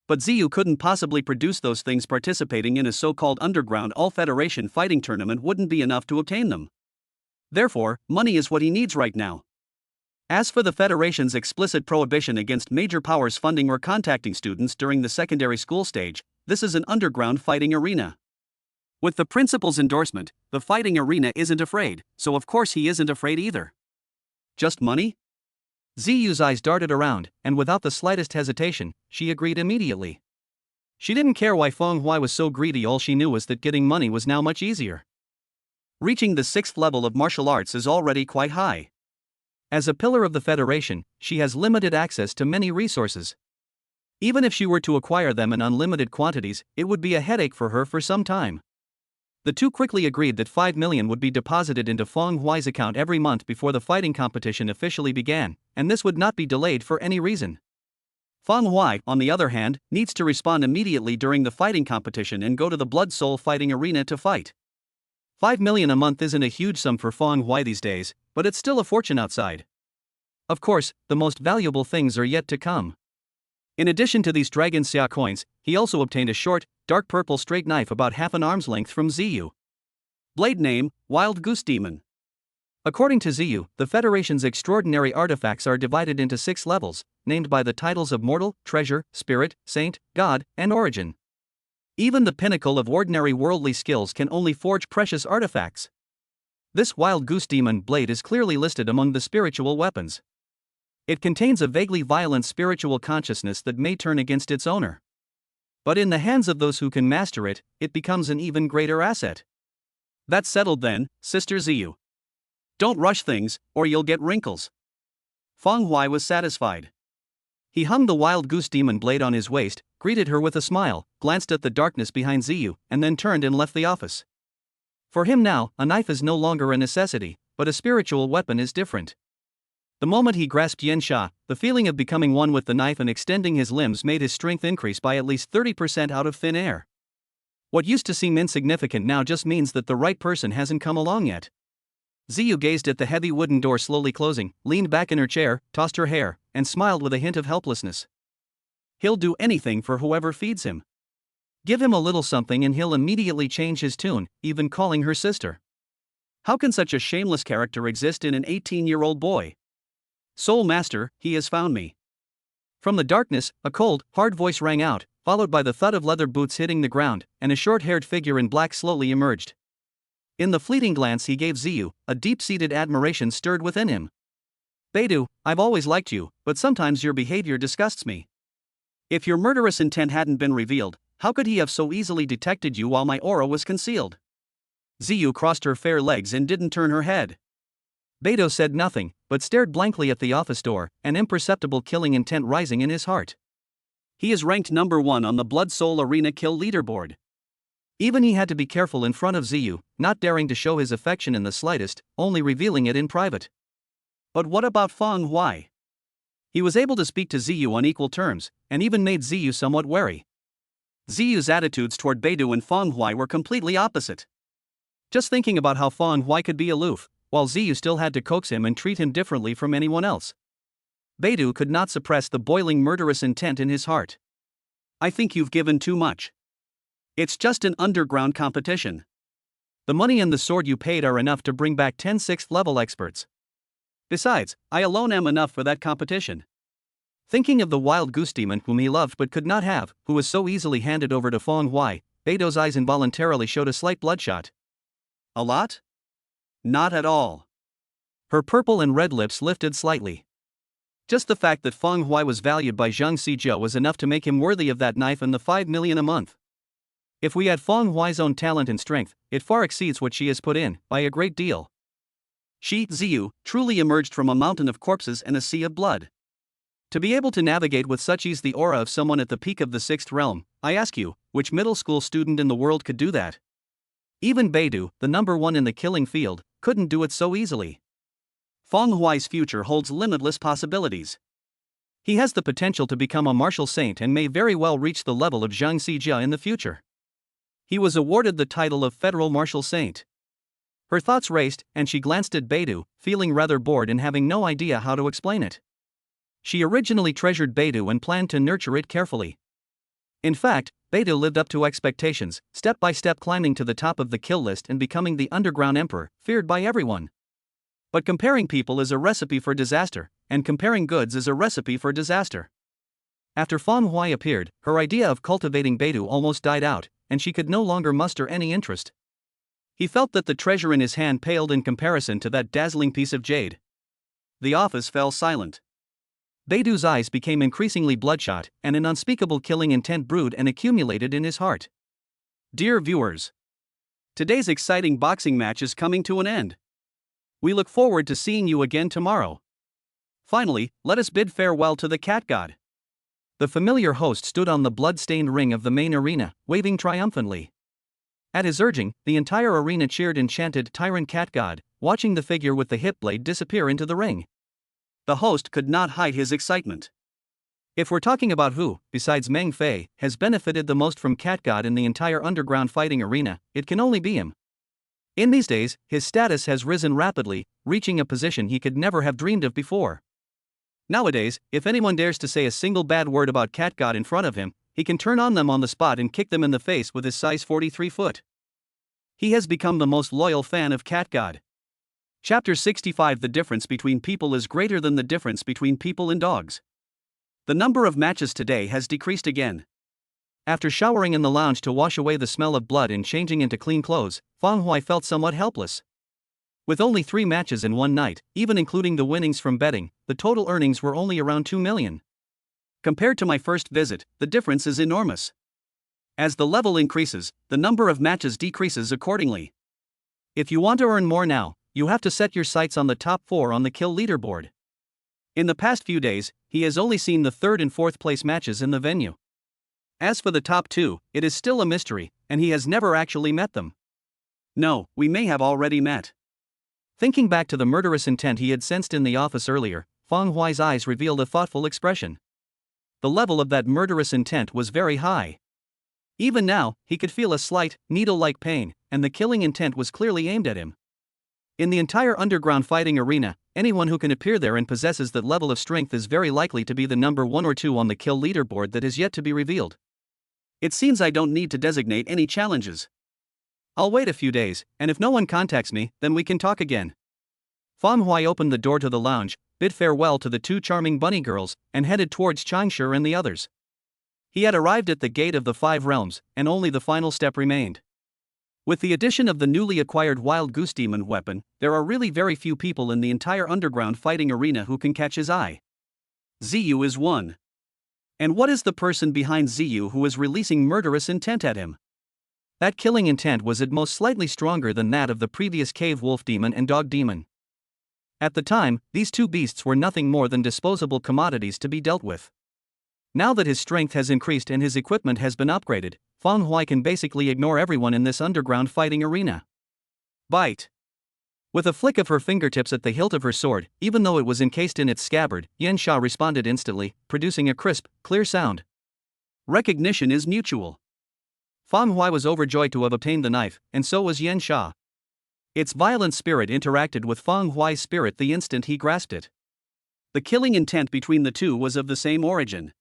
S1: But Ziyu couldn't possibly produce those things. Participating in a so-called underground all-federation fighting tournament wouldn't be enough to obtain them. Therefore, money is what he needs right now. As for the Federation's explicit prohibition against major powers funding or contacting students during the secondary school stage, this is an underground fighting arena. With the principal's endorsement, the fighting arena isn't afraid, so of course he isn't afraid either. Just money? Ziyu's eyes darted around, and without the slightest hesitation, she agreed immediately. She didn't care why Feng Huai was so greedy. All she knew was that getting money was now much easier. Reaching the 6th level of martial arts is already quite high. As a pillar of the Federation, she has limited access to many resources. Even if she were to acquire them in unlimited quantities, it would be a headache for her for some time. The two quickly agreed that 5 million would be deposited into Feng Huai's account every month before the fighting competition officially began, and this would not be delayed for any reason. Feng Huai, on the other hand, needs to respond immediately during the fighting competition and go to the Blood Soul fighting arena to fight. 5 million a month isn't a huge sum for Feng Huai these days, but it's still a fortune outside. Of course, the most valuable things are yet to come. In addition to these Dragon Xia coins, he also obtained a short, dark purple straight knife about half an arm's length from Ziyu. Blade name, Wild Goose Demon. According to Ziyu, the Federation's extraordinary artifacts are divided into 6 levels, named by the titles of Mortal, Treasure, Spirit, Saint, God, and Origin. Even the pinnacle of ordinary worldly skills can only forge precious artifacts. This wild goose demon blade is clearly listed among the spiritual weapons. It contains a vaguely violent spiritual consciousness that may turn against its owner. But in the hands of those who can master it, it becomes an even greater asset. That's settled then, Sister Ziyu. Don't rush things, or you'll get wrinkles. Feng Hui was satisfied. He hung the wild goose demon blade on his waist, greeted her with a smile, glanced at the darkness behind Ziyu, and then turned and left the office. For him now, a knife is no longer a necessity, but a spiritual weapon is different. The moment he grasped Yen Sha, the feeling of becoming one with the knife and extending his limbs made his strength increase by at least 30% out of thin air. What used to seem insignificant now just means that the right person hasn't come along yet. Ziyu gazed at the heavy wooden door slowly closing, leaned back in her chair, tossed her hair, and smiled with a hint of helplessness. He'll do anything for whoever feeds him. Give him a little something and he'll immediately change his tune, even calling her sister. How can such a shameless character exist in an 18-year-old boy? Soul Master, he has found me. From the darkness, a cold, hard voice rang out, followed by the thud of leather boots hitting the ground, and a short-haired figure in black slowly emerged. In the fleeting glance he gave Ziyu, a deep-seated admiration stirred within him. Beidou, I've always liked you, but sometimes your behavior disgusts me. If your murderous intent hadn't been revealed, how could he have so easily detected you while my aura was concealed? Ziyu crossed her fair legs and didn't turn her head. Beidou said nothing, but stared blankly at the office door, an imperceptible killing intent rising in his heart. He is ranked number 1 on the Blood Soul Arena kill leaderboard. Even he had to be careful in front of Ziyu, not daring to show his affection in the slightest, only revealing it in private. But what about Feng Hui? He was able to speak to Ziyu on equal terms, and even made Ziyu somewhat wary. Ziyu's attitudes toward Beidou and Feng Hui were completely opposite. Just thinking about how Feng Hui could be aloof, while Ziyu still had to coax him and treat him differently from anyone else. Beidou could not suppress the boiling murderous intent in his heart. I think you've given too much. It's just an underground competition. The money and the sword you paid are enough to bring back 10 6th level experts. Besides, I alone am enough for that competition. Thinking of the wild goose demon whom he loved but could not have, who was so easily handed over to Feng Hui, Beidou's eyes involuntarily showed a slight bloodshot. A lot? Not at all. Her purple and red lips lifted slightly. Just the fact that Feng Hui was valued by Zhang Xizhou was enough to make him worthy of that knife and the 5 million a month. If we add Feng Hui's own talent and strength, it far exceeds what she has put in, by a great deal. She, Ziyu, truly emerged from a mountain of corpses and a sea of blood. To be able to navigate with such ease the aura of someone at the peak of the 6th realm, I ask you, which middle school student in the world could do that? Even Beidou, the number 1 in the killing field, couldn't do it so easily. Feng Hui's future holds limitless possibilities. He has the potential to become a martial saint and may very well reach the level of Zhang Xizhou in the future. He was awarded the title of Federal Martial Saint. Her thoughts raced, and she glanced at Beidou, feeling rather bored and having no idea how to explain it. She originally treasured Beidou and planned to nurture it carefully. In fact, Beidou lived up to expectations, step by step climbing to the top of the kill list and becoming the underground emperor, feared by everyone. But comparing people is a recipe for disaster, and comparing goods is a recipe for disaster. After Feng Hui appeared, her idea of cultivating Beidou almost died out, and she could no longer muster any interest. He felt that the treasure in his hand paled in comparison to that dazzling piece of jade. The office fell silent. Beidou's eyes became increasingly bloodshot, and an unspeakable killing intent brewed and accumulated in his heart. Dear viewers, today's exciting boxing match is coming to an end. We look forward to seeing you again tomorrow. Finally, let us bid farewell to the cat god. The familiar host stood on the blood-stained ring of the main arena, waving triumphantly. At his urging, the entire arena cheered enchanted Tyrant Cat God, watching the figure with the hip blade disappear into the ring. The host could not hide his excitement. If we're talking about who, besides Meng Fei, has benefited the most from Cat God in the entire underground fighting arena, it can only be him. In these days, his status has risen rapidly, reaching a position he could never have dreamed of before. Nowadays, if anyone dares to say a single bad word about Cat God in front of him, he can turn on them on the spot and kick them in the face with his size 43 foot. He has become the most loyal fan of Cat God. Chapter 65. The difference between people is greater than the difference between people and dogs. The number of matches today has decreased again. After showering in the lounge to wash away the smell of blood and changing into clean clothes, Feng Hui felt somewhat helpless. With only 3 matches in one night, even including the winnings from betting, the total earnings were only around 2 million. Compared to my first visit, the difference is enormous. As the level increases, the number of matches decreases accordingly. If you want to earn more now, you have to set your sights on the top 4 on the kill leaderboard. In the past few days, he has only seen the 3rd and 4th place matches in the venue. As for the top 2, it is still a mystery, and he has never actually met them. No, we may have already met. Thinking back to the murderous intent he had sensed in the office earlier, Feng Huai's eyes revealed a thoughtful expression. The level of that murderous intent was very high. Even now, he could feel a slight, needle-like pain, and the killing intent was clearly aimed at him. In the entire underground fighting arena, anyone who can appear there and possesses that level of strength is very likely to be the number 1 or 2 on the kill leaderboard that is yet to be revealed. It seems I don't need to designate any challenges. I'll wait a few days, and if no one contacts me, then we can talk again. Feng Huai opened the door to the lounge, bid farewell to the 2 charming bunny girls, and headed towards Changshi and the others. He had arrived at the gate of the 5 realms, and only the final step remained. With the addition of the newly acquired Wild Goose Demon weapon, there are really very few people in the entire underground fighting arena who can catch his eye. Ziyu is one. And what is the person behind Ziyu who is releasing murderous intent at him? That killing intent was at most slightly stronger than that of the previous cave wolf demon and dog demon. At the time, these 2 beasts were nothing more than disposable commodities to be dealt with. Now that his strength has increased and his equipment has been upgraded, Feng Huai can basically ignore everyone in this underground fighting arena. Bite. With a flick of her fingertips at the hilt of her sword, even though it was encased in its scabbard, Yan Sha responded instantly, producing a crisp, clear sound. Recognition is mutual. Feng Huai was overjoyed to have obtained the knife, and so was Yan Sha. Its violent spirit interacted with Feng Huai's spirit the instant he grasped it. The killing intent between the 2 was of the same origin.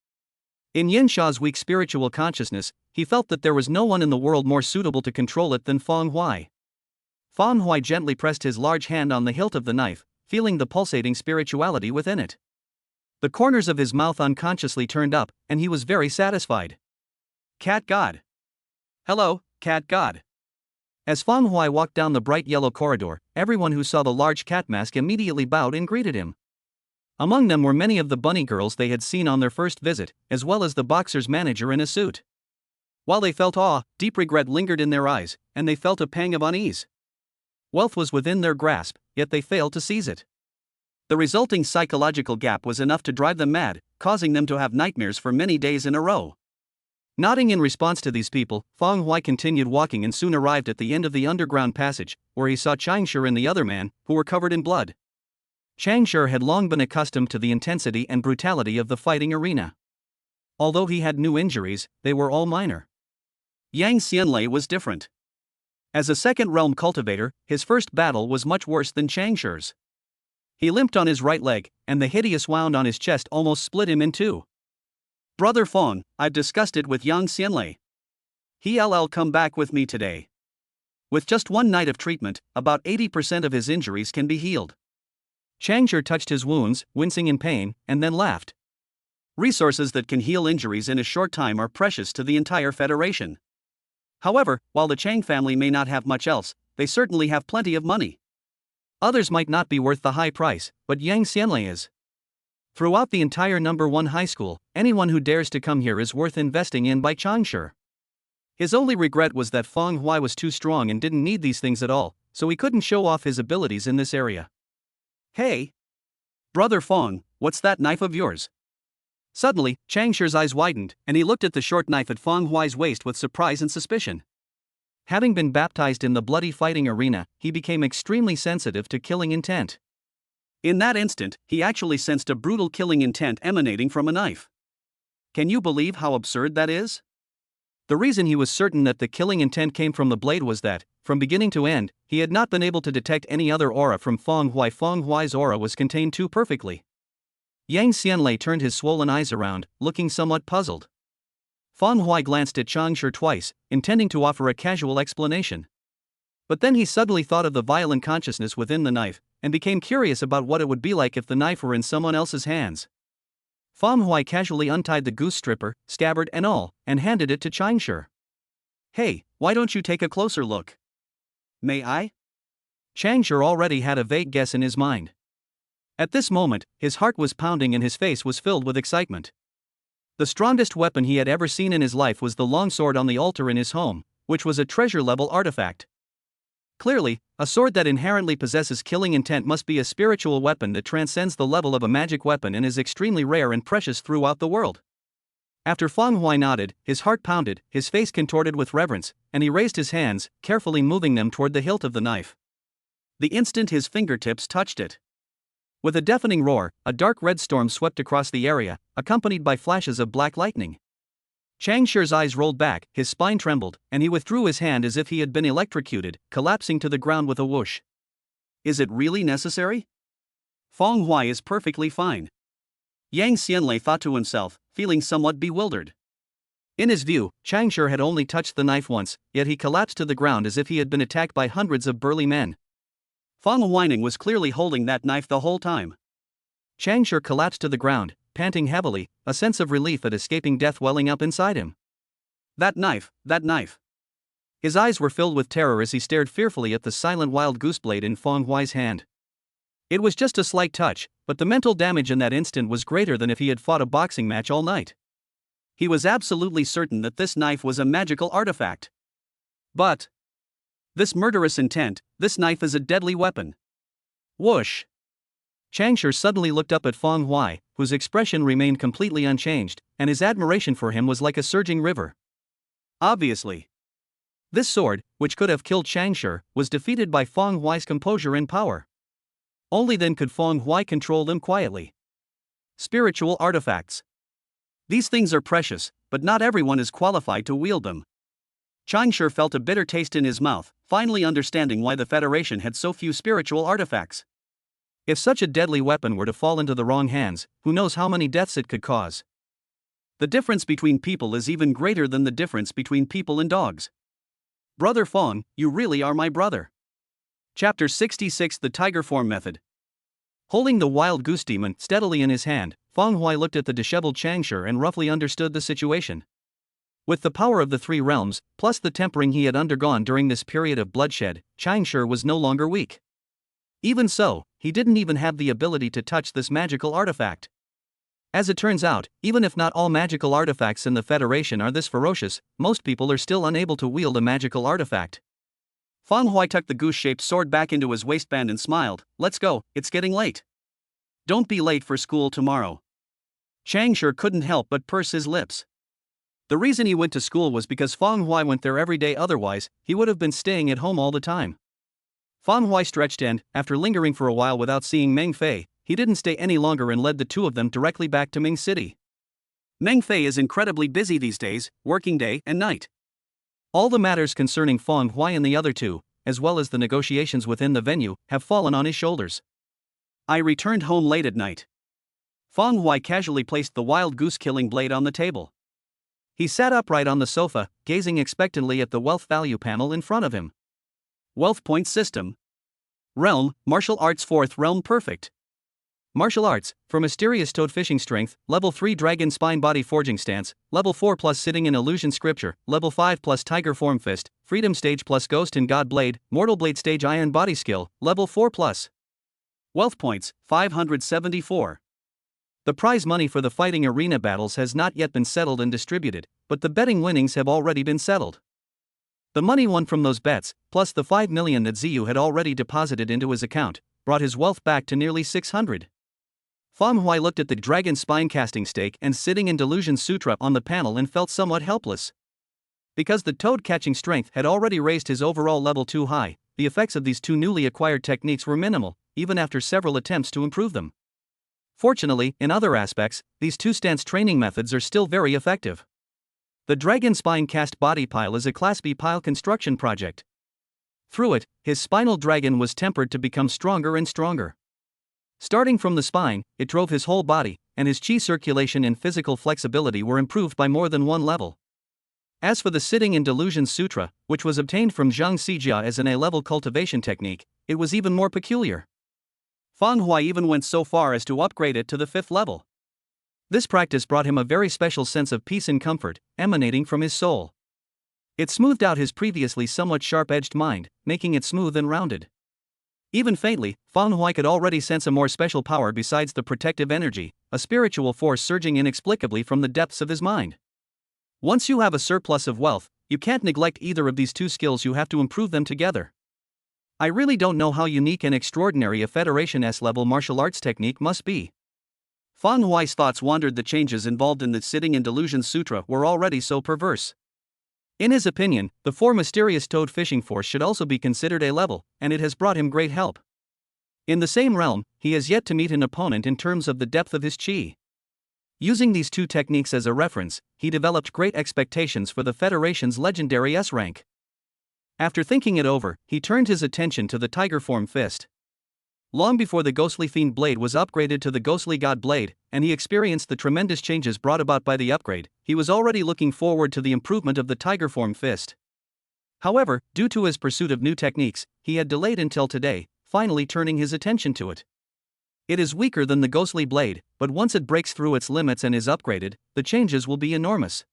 S1: In Yan Sha's weak spiritual consciousness, he felt that there was no one in the world more suitable to control it than Feng Huai. Feng Huai gently pressed his large hand on the hilt of the knife, feeling the pulsating spirituality within it. The corners of his mouth unconsciously turned up, and he was very satisfied. Cat God. Hello, Cat God. As Feng Huai walked down the bright yellow corridor, everyone who saw the large cat mask immediately bowed and greeted him. Among them were many of the bunny girls they had seen on their first visit, as well as the boxer's manager in a suit. While they felt awe, deep regret lingered in their eyes, and they felt a pang of unease. Wealth was within their grasp, yet they failed to seize it. The resulting psychological gap was enough to drive them mad, causing them to have nightmares for many days in a row. Nodding in response to these people, Feng Huai continued walking and soon arrived at the end of the underground passage, where he saw Changshi and the other man, who were covered in blood. Changshi had long been accustomed to the intensity and brutality of the fighting arena. Although he had new injuries, they were all minor. Yang Xianlei was different. As a second realm cultivator, his first battle was much worse than Changshi's. He limped on his right leg, and the hideous wound on his chest almost split him in 2. Brother Feng, I've discussed it with Yang Xianlei. He'll come back with me today. With just 1 night of treatment, about 80% of his injuries can be healed. Changshi touched his wounds, wincing in pain, and then laughed. Resources that can heal injuries in a short time are precious to the entire Federation. However, while the Chang family may not have much else, they certainly have plenty of money. Others might not be worth the high price, but Yang Xianlei is. Throughout the entire number 1 high school, anyone who dares to come here is worth investing in by Changshi. His only regret was that Feng Huai was too strong and didn't need these things at all, so he couldn't show off his abilities in this area. Hey! Brother Feng, what's that knife of yours? Suddenly, Changshi's eyes widened, and he looked at the short knife at Feng Huai's waist with surprise and suspicion. Having been baptized in the bloody fighting arena, he became extremely sensitive to killing intent. In that instant, he actually sensed a brutal killing intent emanating from a knife. Can you believe how absurd that is? The reason he was certain that the killing intent came from the blade was that, from beginning to end, he had not been able to detect any other aura from Feng Huai. Feng Huai's aura was contained too perfectly. Yang Xianlei turned his swollen eyes around, looking somewhat puzzled. Feng Huai glanced at Changshi twice, intending to offer a casual explanation. But then he suddenly thought of the violent consciousness within the knife, and became curious about what it would be like if the knife were in someone else's hands. Feng Huai casually untied the goose stripper, scabbard and all, and handed it to Changshi. Hey, why don't you take a closer look? May I? Changsha already had a vague guess in his mind. At this moment, his heart was pounding and his face was filled with excitement. The strongest weapon he had ever seen in his life was the longsword on the altar in his home, which was a treasure-level artifact. Clearly, a sword that inherently possesses killing intent must be a spiritual weapon that transcends the level of a magic weapon and is extremely rare and precious throughout the world. After Feng Hui nodded, his heart pounded, his face contorted with reverence, and he raised his hands, carefully moving them toward the hilt of the knife. The instant his fingertips touched it, with a deafening roar, a dark red storm swept across the area, accompanied by flashes of black lightning. Changsha's eyes rolled back, his spine trembled, and he withdrew his hand as if he had been electrocuted, collapsing to the ground with a whoosh. Is it really necessary? Feng Hui is perfectly fine. Yang Xianlei thought to himself, feeling somewhat bewildered. In his view, Changsha had only touched the knife once, yet he collapsed to the ground as if he had been attacked by hundreds of burly men. Feng Huining was clearly holding that knife the whole time. Changsha collapsed to the ground, panting heavily, a sense of relief at escaping death welling up inside him. That knife, that knife. His eyes were filled with terror as he stared fearfully at the silent wild goose blade in Feng Hui's hand. It was just a slight touch, but the mental damage in that instant was greater than if he had fought a boxing match all night. He was absolutely certain that this knife was a magical artifact. But this murderous intent, this knife is a deadly weapon. Whoosh! Changsha suddenly looked up at Feng Hui, whose expression remained completely unchanged, and his admiration for him was like a surging river. Obviously, this sword, which could have killed Changsha, was defeated by Feng Hui's composure and power. Only then could Feng Hui control them quietly. Spiritual artifacts. These things are precious, but not everyone is qualified to wield them. Changsha felt a bitter taste in his mouth, finally understanding why the Federation had so few spiritual artifacts. If such a deadly weapon were to fall into the wrong hands, who knows how many deaths it could cause. The difference between people is even greater than the difference between people and dogs. Brother Feng, you really are my brother. Chapter 66 The Tiger Form Method. Holding the wild goose demon steadily in his hand, Feng Hui looked at the disheveled Changsha and roughly understood the situation. With the power of the three realms, plus the tempering he had undergone during this period of bloodshed, Changsha was no longer weak. Even so, he didn't even have the ability to touch this magical artifact. As it turns out, even if not all magical artifacts in the Federation are this ferocious, most people are still unable to wield a magical artifact. Feng Hui tucked the goose-shaped sword back into his waistband and smiled. Let's go, it's getting late. Don't be late for school tomorrow. Changsha couldn't help but purse his lips. The reason he went to school was because Feng Hui went there every day, otherwise, he would have been staying at home all the time. Feng Hui stretched and, after lingering for a while without seeing Meng Fei, he didn't stay any longer and led the two of them directly back to Ming City. Meng Fei is incredibly busy these days, working day and night. All the matters concerning Feng Hui and the other two, as well as the negotiations within the venue, have fallen on his shoulders. I returned home late at night. Feng Hui casually placed the wild goose killing blade on the table. He sat upright on the sofa, gazing expectantly at the wealth value panel in front of him. Wealth point system. Realm, martial arts 4th realm perfect. Martial arts, for mysterious toad fishing strength, level 3 dragon spine body forging stance, level 4 plus sitting in illusion scripture, level 5 plus tiger form fist, freedom stage plus ghost and god blade, mortal blade stage iron body skill, level 4 plus. Wealth points, 574. The prize money for the fighting arena battles has not yet been settled and distributed, but the betting winnings have already been settled. The money won from those bets, plus the 5 million that Ziyu had already deposited into his account, brought his wealth back to nearly 600. Feng Hui looked at the dragon spine casting stake and sitting in Delusion Sutra on the panel and felt somewhat helpless. Because the toad catching strength had already raised his overall level too high, the effects of these two newly acquired techniques were minimal, even after several attempts to improve them. Fortunately, in other aspects, these two stance training methods are still very effective. The Dragon Spine Cast Body Pile is a Class B pile construction project. Through it, his spinal dragon was tempered to become stronger and stronger. Starting from the spine, it drove his whole body, and his chi circulation and physical flexibility were improved by more than one level. As for the sitting in Delusion Sutra, which was obtained from Zhang Xijia as an A-level cultivation technique, it was even more peculiar. Feng Hui even went so far as to upgrade it to the 5th level. This practice brought him a very special sense of peace and comfort, emanating from his soul. It smoothed out his previously somewhat sharp-edged mind, making it smooth and rounded. Even faintly, Fang Huai could already sense a more special power besides the protective energy, a spiritual force surging inexplicably from the depths of his mind. Once you have a surplus of wealth, you can't neglect either of these two skills, you have to improve them together. I really don't know how unique and extraordinary a Federation S-level martial arts technique must be. Fang Huai's thoughts wandered. The changes involved in the Sitting in Delusion Sutra were already so perverse. In his opinion, the four mysterious toad fishing force should also be considered a level, and it has brought him great help. In the same realm, he has yet to meet an opponent in terms of the depth of his chi. Using these two techniques as a reference, he developed great expectations for the Federation's legendary S rank. After thinking it over, he turned his attention to the tiger form fist. Long before the ghostly fiend blade was upgraded to the ghostly god blade, and he experienced the tremendous changes brought about by the upgrade, he was already looking forward to the improvement of the tiger form fist. However, due to his pursuit of new techniques, he had delayed until today, finally turning his attention to it. It is weaker than the ghostly blade, but once it breaks through its limits and is upgraded, the changes will be enormous.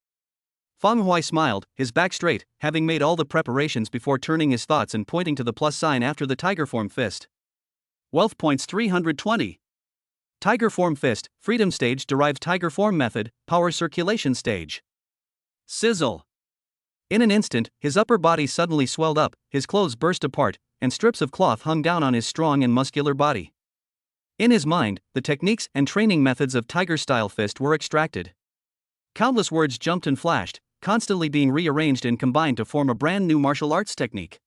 S1: Fang Huai smiled, his back straight, having made all the preparations before turning his thoughts and pointing to the plus sign after the tiger form fist. Wealth points 320. Tiger form fist, freedom stage derived tiger form method, power circulation stage. Sizzle. In an instant, his upper body suddenly swelled up, his clothes burst apart, and strips of cloth hung down on his strong and muscular body. In his mind, the techniques and training methods of tiger-style fist were extracted. Countless words jumped and flashed, constantly being rearranged and combined to form a brand new martial arts technique.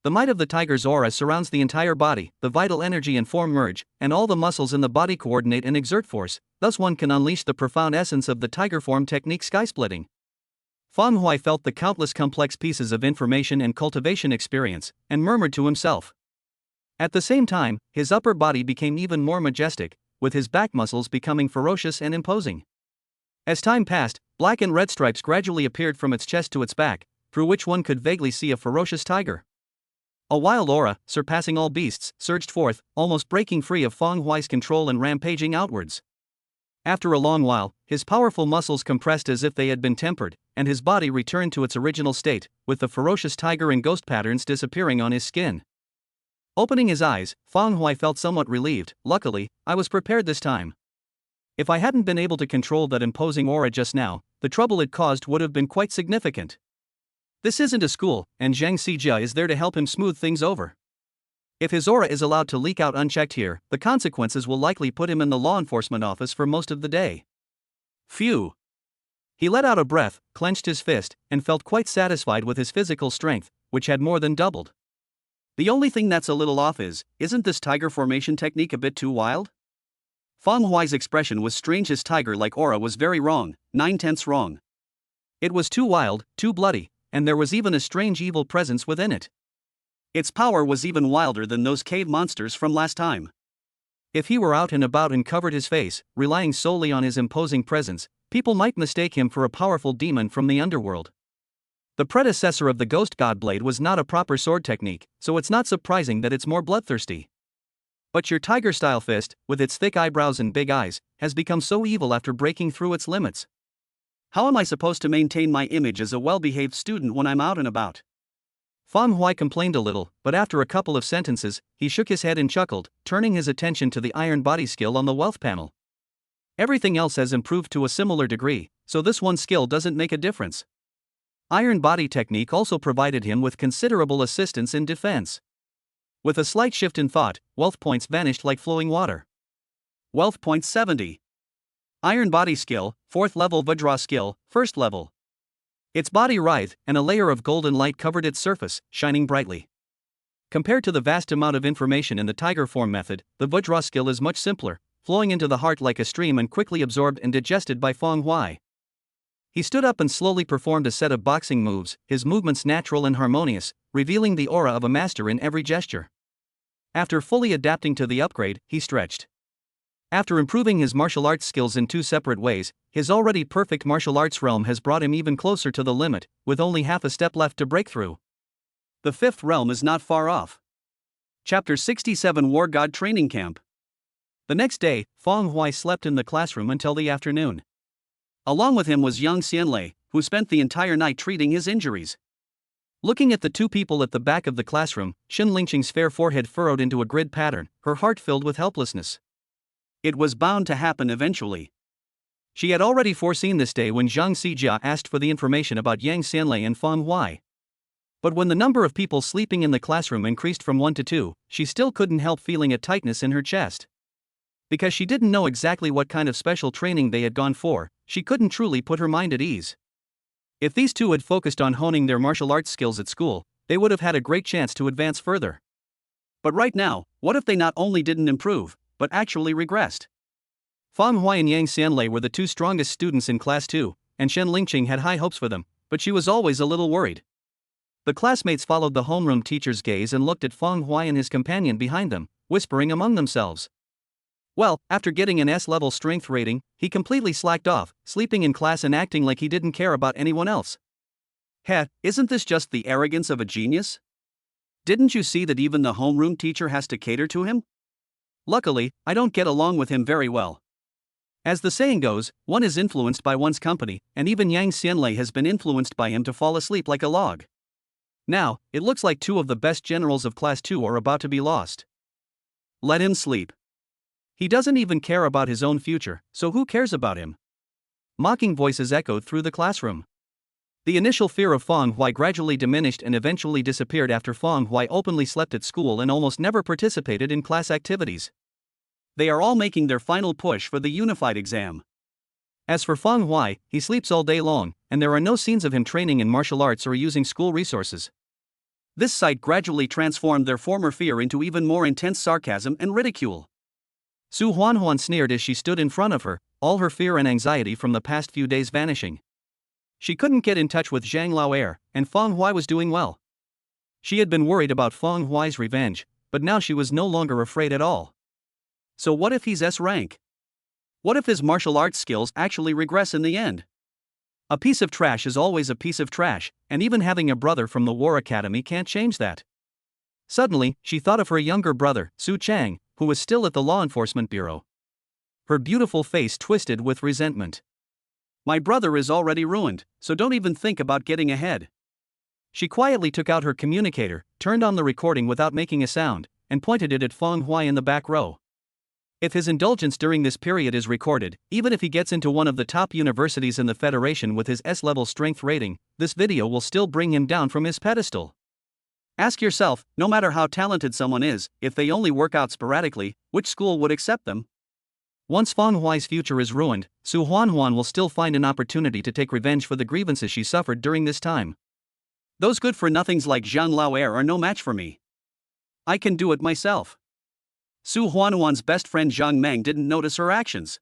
S1: The might of the tiger's aura surrounds the entire body, the vital energy and form merge, and all the muscles in the body coordinate and exert force, thus one can unleash the profound essence of the tiger form technique sky-splitting. Fang Huai felt the countless complex pieces of information and cultivation experience, and murmured to himself. At the same time, his upper body became even more majestic, with his back muscles becoming ferocious and imposing. As time passed, black and red stripes gradually appeared from its chest to its back, through which one could vaguely see a ferocious tiger. A wild aura, surpassing all beasts, surged forth, almost breaking free of Fang Huai's control and rampaging outwards. After a long while, his powerful muscles compressed as if they had been tempered, and his body returned to its original state, with the ferocious tiger and ghost patterns disappearing on his skin. Opening his eyes, Fang Huai felt somewhat relieved. Luckily, I was prepared this time. If I hadn't been able to control that imposing aura just now, the trouble it caused would have been quite significant. This isn't a school, and Zhang Xijia is there to help him smooth things over. If his aura is allowed to leak out unchecked here, the consequences will likely put him in the law enforcement office for most of the day. Phew. He let out a breath, clenched his fist, and felt quite satisfied with his physical strength, which had more than doubled. The only thing that's a little off isn't this tiger formation technique a bit too wild? Fang Huai's expression was strange. His tiger-like aura was very wrong, 9/10 wrong. It was too wild, too bloody, and there was even a strange evil presence within it. Its power was even wilder than those cave monsters from last time. If he were out and about and covered his face, relying solely on his imposing presence, people might mistake him for a powerful demon from the underworld. The predecessor of the Ghost God Blade was not a proper sword technique, so it's not surprising that it's more bloodthirsty. But your tiger-style fist, with its thick eyebrows and big eyes, has become so evil after breaking through its limits. How am I supposed to maintain my image as a well-behaved student when I'm out and about? Fang Huai complained a little, but after a couple of sentences, he shook his head and chuckled, turning his attention to the iron body skill on the wealth panel. Everything else has improved to a similar degree, so this one skill doesn't make a difference. Iron body technique also provided him with considerable assistance in defense. With a slight shift in thought, wealth points vanished like flowing water. Wealth points 70. Iron body skill, 4th level Vajra skill, 1st level. Its body writhed, and a layer of golden light covered its surface, shining brightly. Compared to the vast amount of information in the tiger form method, the Vajra skill is much simpler, flowing into the heart like a stream and quickly absorbed and digested by Fang Huai. He stood up and slowly performed a set of boxing moves, his movements natural and harmonious, revealing the aura of a master in every gesture. After fully adapting to the upgrade, he stretched. After improving his martial arts skills in 2 separate ways, his already perfect martial arts realm has brought him even closer to the limit, with only half a step left to break through. The 5th realm is not far off. Chapter 67 War God Training Camp. The next day, Fang Huai slept in the classroom until the afternoon. Along with him was young Xianlei, who spent the entire night treating his injuries. Looking at the two people at the back of the classroom, Xin Lingqing's fair forehead furrowed into a grid pattern, her heart filled with helplessness. It was bound to happen eventually. She had already foreseen this day when Zhang Xijia asked for the information about Yang Xianlei and Fang Huai. But when the number of people sleeping in the classroom increased from 1 to 2, she still couldn't help feeling a tightness in her chest. Because she didn't know exactly what kind of special training they had gone for, she couldn't truly put her mind at ease. If these two had focused on honing their martial arts skills at school, they would have had a great chance to advance further. But right now, what if they not only didn't improve, but actually regressed? Fang Huai and Yang Xianlei were the two strongest students in Class 2, and Xin Lingqing had high hopes for them, but she was always a little worried. The classmates followed the homeroom teacher's gaze and looked at Fang Huai and his companion behind them, whispering among themselves. Well, after getting an S-level strength rating, he completely slacked off, sleeping in class and acting like he didn't care about anyone else. Heh, isn't this just the arrogance of a genius? Didn't you see that even the homeroom teacher has to cater to him? Luckily, I don't get along with him very well. As the saying goes, one is influenced by one's company, and even Yang Xianlei has been influenced by him to fall asleep like a log. Now, it looks like two of the best generals of Class 2 are about to be lost. Let him sleep. He doesn't even care about his own future, so who cares about him? Mocking voices echoed through the classroom. The initial fear of Fang Huai gradually diminished and eventually disappeared after Fang Huai openly slept at school and almost never participated in class activities. They are all making their final push for the unified exam. As for Fang Huai, he sleeps all day long, and there are no scenes of him training in martial arts or using school resources. This sight gradually transformed their former fear into even more intense sarcasm and ridicule. Su Huanhuan sneered as she stood in front of her, all her fear and anxiety from the past few days vanishing. She couldn't get in touch with Zhang Laoer, and Fang Huai was doing well. She had been worried about Fang Huai's revenge, but now she was no longer afraid at all. So what if he's S rank? What if his martial arts skills actually regress in the end? A piece of trash is always a piece of trash, and even having a brother from the War Academy can't change that. Suddenly, she thought of her younger brother, Su Chang, who was still at the Law Enforcement Bureau. Her beautiful face twisted with resentment. My brother is already ruined, so don't even think about getting ahead. She quietly took out her communicator, turned on the recording without making a sound, and pointed it at Fang Huai in the back row. If his indulgence during this period is recorded, even if he gets into one of the top universities in the Federation with his S-level strength rating, this video will still bring him down from his pedestal. Ask yourself, no matter how talented someone is, if they only work out sporadically, which school would accept them? Once Fang Huai's future is ruined, Su Huanhuan will still find an opportunity to take revenge for the grievances she suffered during this time. Those good-for-nothings like Zhang Laoer are no match for me. I can do it myself. Su Huanhuan's best friend Zhang Meng didn't notice her actions.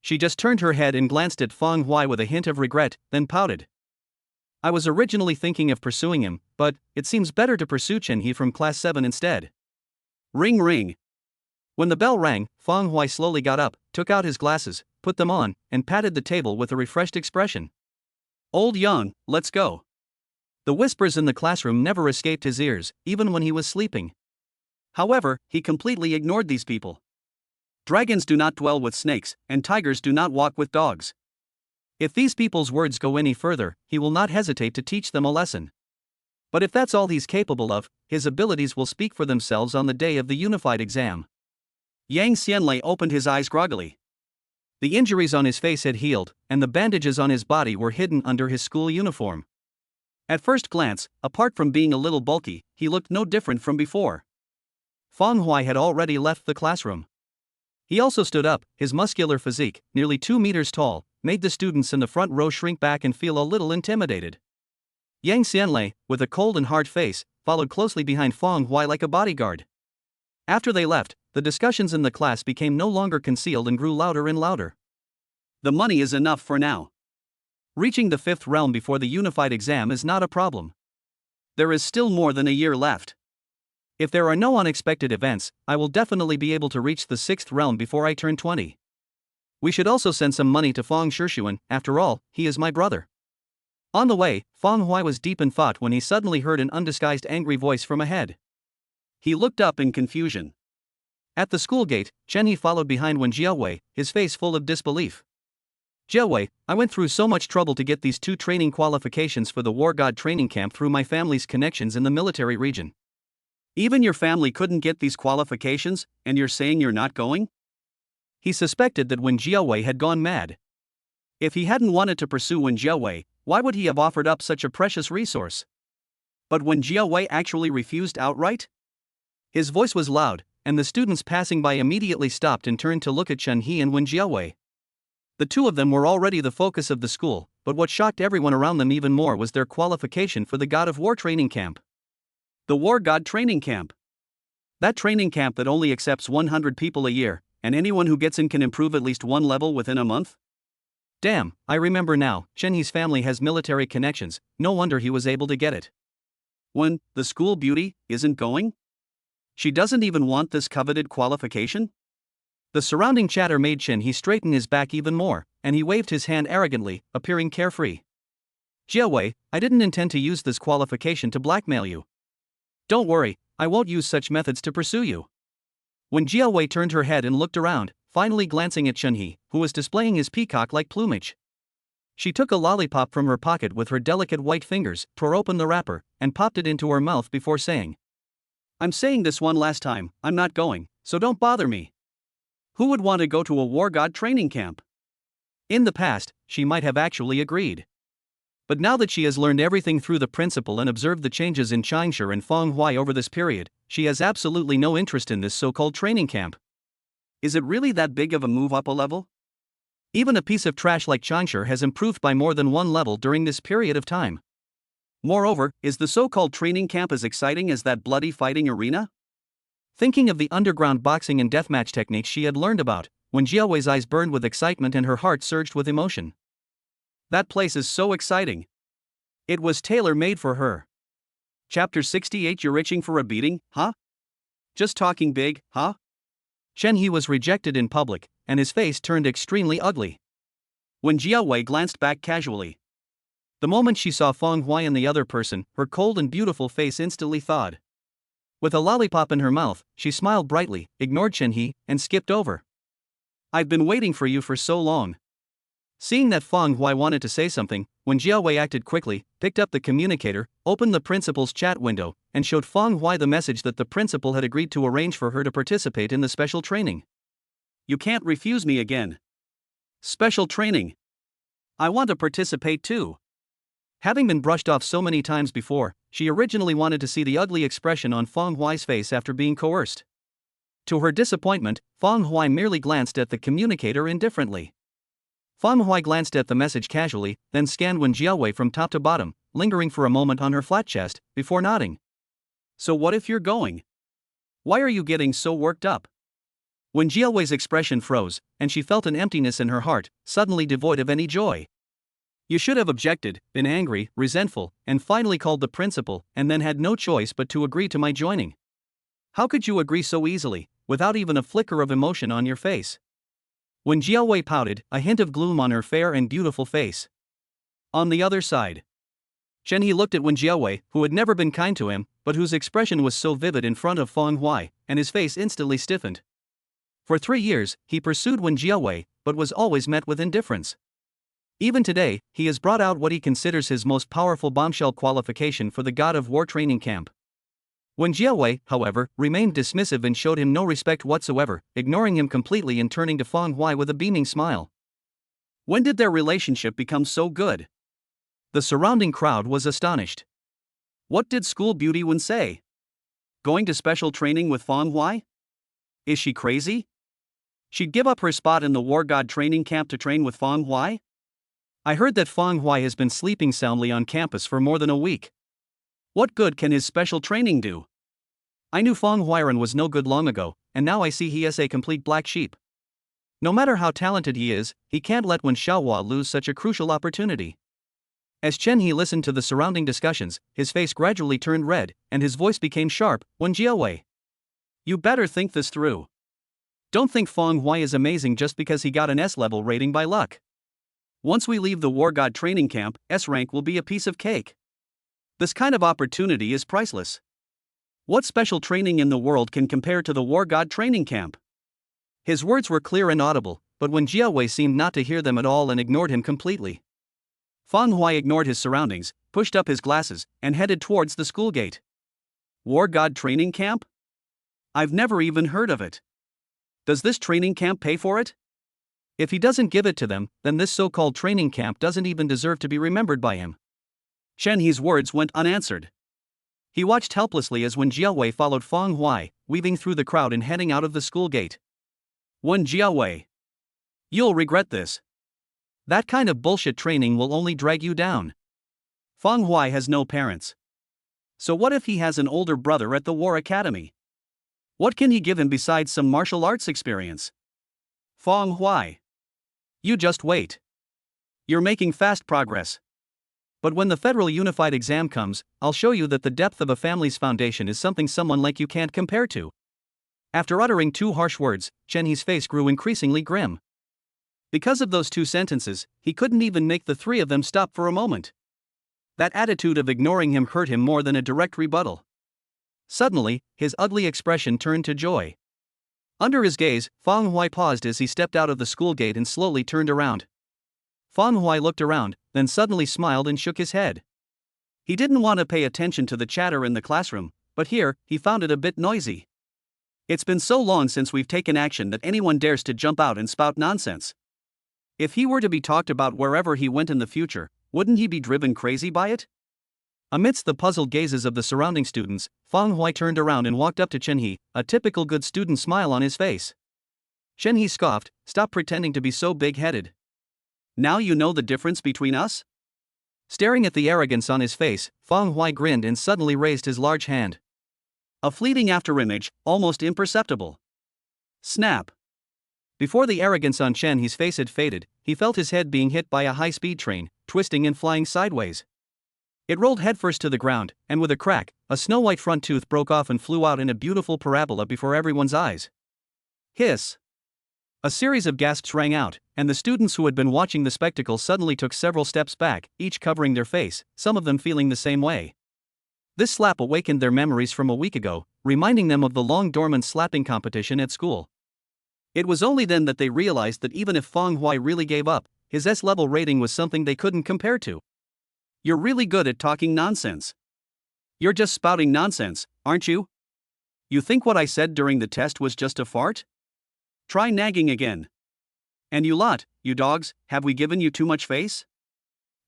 S1: She just turned her head and glanced at Fang Huai with a hint of regret, then pouted. I was originally thinking of pursuing him, but it seems better to pursue Chen He from Class 7 instead. Ring ring. When the bell rang, Fang Huai slowly got up, took out his glasses, put them on, and patted the table with a refreshed expression. Old Yang, let's go. The whispers in the classroom never escaped his ears, even when he was sleeping. However, he completely ignored these people. Dragons do not dwell with snakes, and tigers do not walk with dogs. If these people's words go any further, he will not hesitate to teach them a lesson. But if that's all he's capable of, his abilities will speak for themselves on the day of the unified exam. Yang Xianlei opened his eyes groggily. The injuries on his face had healed, and the bandages on his body were hidden under his school uniform. At first glance, apart from being a little bulky, he looked no different from before. Fang Huai had already left the classroom. He also stood up, his muscular physique, nearly 2 meters tall, made the students in the front row shrink back and feel a little intimidated. Yang Xianlei, with a cold and hard face, followed closely behind Fang Huai like a bodyguard. After they left, the discussions in the class became no longer concealed and grew louder and louder. The money is enough for now. Reaching the 5th realm before the unified exam is not a problem. There is still more than a year left. If there are no unexpected events, I will definitely be able to reach the 6th realm before I turn 20. We should also send some money to Fang Shishuan, after all, he is my brother. On the way, Fang Huai was deep in thought when he suddenly heard an undisguised angry voice from ahead. He looked up in confusion. At the school gate, Chen He followed behind Wen Jiaowei, his face full of disbelief. Jiawei, I went through so much trouble to get these 2 training qualifications for the War God training camp through my family's connections in the military region. Even your family couldn't get these qualifications, and you're saying you're not going? He suspected that Wen Jiawei had gone mad. If he hadn't wanted to pursue Wen Jiawei, why would he have offered up such a precious resource? But Wen Jiawei actually refused outright? His voice was loud, and the students passing by immediately stopped and turned to look at Chen He and Wen Jiawei. The 2 of them were already the focus of the school, but what shocked everyone around them even more was their qualification for the God of War training camp. The War God training camp. That training camp that only accepts 100 people a year, and anyone who gets in can improve at least 1 level within a month? Damn, I remember now, Chen He's family has military connections, no wonder he was able to get it. When the school beauty isn't going? She doesn't even want this coveted qualification? The surrounding chatter made Chen He straighten his back even more, and he waved his hand arrogantly, appearing carefree. Jiawei, I didn't intend to use this qualification to blackmail you. Don't worry, I won't use such methods to pursue you. When Jiawei turned her head and looked around, finally glancing at Chen He, who was displaying his peacock-like plumage. She took a lollipop from her pocket with her delicate white fingers, tore open the wrapper, and popped it into her mouth before saying, I'm saying this one last time, I'm not going, so don't bother me. Who would want to go to a War God training camp? In the past, she might have actually agreed. But now that she has learned everything through the principal and observed the changes in Changshi and Feng Hui over this period, she has absolutely no interest in this so-called training camp. Is it really that big of a move up a level? Even a piece of trash like Changshi has improved by more than 1 level during this period of time. Moreover, is the so-called training camp as exciting as that bloody fighting arena? Thinking of the underground boxing and deathmatch techniques she had learned about, when Jiawei's eyes burned with excitement and her heart surged with emotion. That place is so exciting. It was tailor-made for her. Chapter 68. You're itching for a beating, huh? Just talking big, huh? Chen He was rejected in public, and his face turned extremely ugly. When Jiawei glanced back casually, the moment she saw Feng Hui and the other person, her cold and beautiful face instantly thawed. With a lollipop in her mouth, she smiled brightly, ignored Chen He, and skipped over. I've been waiting for you for so long. Seeing that Feng Hui wanted to say something, Wen Jiawei acted quickly, picked up the communicator, opened the principal's chat window, and showed Feng Hui the message that the principal had agreed to arrange for her to participate in the special training. You can't refuse me again. Special training. I want to participate too. Having been brushed off so many times before, she originally wanted to see the ugly expression on Feng Hui's face after being coerced. To her disappointment, Feng Hui merely glanced at the communicator indifferently. Feng Hui glanced at the message casually, then scanned Wen Jiawei from top to bottom, lingering for a moment on her flat chest, before nodding. So what if you're going? Why are you getting so worked up? Wen Jiawei's expression froze, and she felt an emptiness in her heart, suddenly devoid of any joy. You should have objected, been angry, resentful, and finally called the principal, and then had no choice but to agree to my joining. How could you agree so easily, without even a flicker of emotion on your face? When Jiawei pouted, a hint of gloom on her fair and beautiful face. On the other side, Chen He looked at Wen Jiawei, who had never been kind to him, but whose expression was so vivid in front of Feng Hui, and his face instantly stiffened. For 3 years, he pursued Wen Jiawei, but was always met with indifference. Even today, he has brought out what he considers his most powerful bombshell qualification for the God of War training camp. Wen Jiawei, however, remained dismissive and showed him no respect whatsoever, ignoring him completely and turning to Feng Hui with a beaming smile. When did their relationship become so good? The surrounding crowd was astonished. What did school beauty Wen say? Going to special training with Feng Hui? Is she crazy? She'd give up her spot in the War God training camp to train with Feng Hui? I heard that Feng Hui has been sleeping soundly on campus for more than a week. What good can his special training do? I knew Feng Huiren was no good long ago, and now I see he is a complete black sheep. No matter how talented he is, he can't let Wen Xiaohua lose such a crucial opportunity. As Chen He listened to the surrounding discussions, his face gradually turned red, and his voice became sharp. Wen Jiawei, you better think this through. Don't think Feng Hui is amazing just because he got an S-level rating by luck. Once we leave the War God training camp, S rank will be a piece of cake. This kind of opportunity is priceless. What special training in the world can compare to the War God training camp? His words were clear and audible, but when Jiawei seemed not to hear them at all and ignored him completely. Fang Huai ignored his surroundings, pushed up his glasses, and headed towards the school gate. War God Training Camp? I've never even heard of it. Does this training camp pay for it? If he doesn't give it to them, then this so-called training camp doesn't even deserve to be remembered by him. Chen He's words went unanswered. He watched helplessly as Wen Jiawei followed Fang Huai, weaving through the crowd and heading out of the school gate. Wen Jiawei. You'll regret this. That kind of bullshit training will only drag you down. Fang Huai has no parents. So what if he has an older brother at the War Academy? What can he give him besides some martial arts experience? Fang Huai. You just wait. You're making fast progress. But when the Federal Unified Exam comes, I'll show you that the depth of a family's foundation is something someone like you can't compare to. After uttering two harsh words, Chen He's face grew increasingly grim. Because of those two sentences, he couldn't even make the three of them stop for a moment. That attitude of ignoring him hurt him more than a direct rebuttal. Suddenly, his ugly expression turned to joy. Under his gaze, Fang Huai paused as he stepped out of the school gate and slowly turned around. Fang Huai looked around, then suddenly smiled and shook his head. He didn't want to pay attention to the chatter in the classroom, but here, he found it a bit noisy. It's been so long since we've taken action that anyone dares to jump out and spout nonsense. If he were to be talked about wherever he went in the future, wouldn't he be driven crazy by it? Amidst the puzzled gazes of the surrounding students, Fang Huai turned around and walked up to Chen He, a typical good student smile on his face. Chen He scoffed, "Stop pretending to be so big-headed. Now you know the difference between us?" Staring at the arrogance on his face, Fang Huai grinned and suddenly raised his large hand. A fleeting afterimage, almost imperceptible. Snap. Before the arrogance on Chen He's face had faded, he felt his head being hit by a high-speed train, twisting and flying sideways. It rolled headfirst to the ground, and with a crack, a snow-white front tooth broke off and flew out in a beautiful parabola before everyone's eyes. Hiss. A series of gasps rang out, and the students who had been watching the spectacle suddenly took several steps back, each covering their face, some of them feeling the same way. This slap awakened their memories from a week ago, reminding them of the long-dormant slapping competition at school. It was only then that they realized that even if Fang Huai really gave up, his S-level rating was something they couldn't compare to. You're really good at talking nonsense. You're just spouting nonsense, aren't you? You think what I said during the test was just a fart? Try nagging again. And you lot, you dogs, have we given you too much face?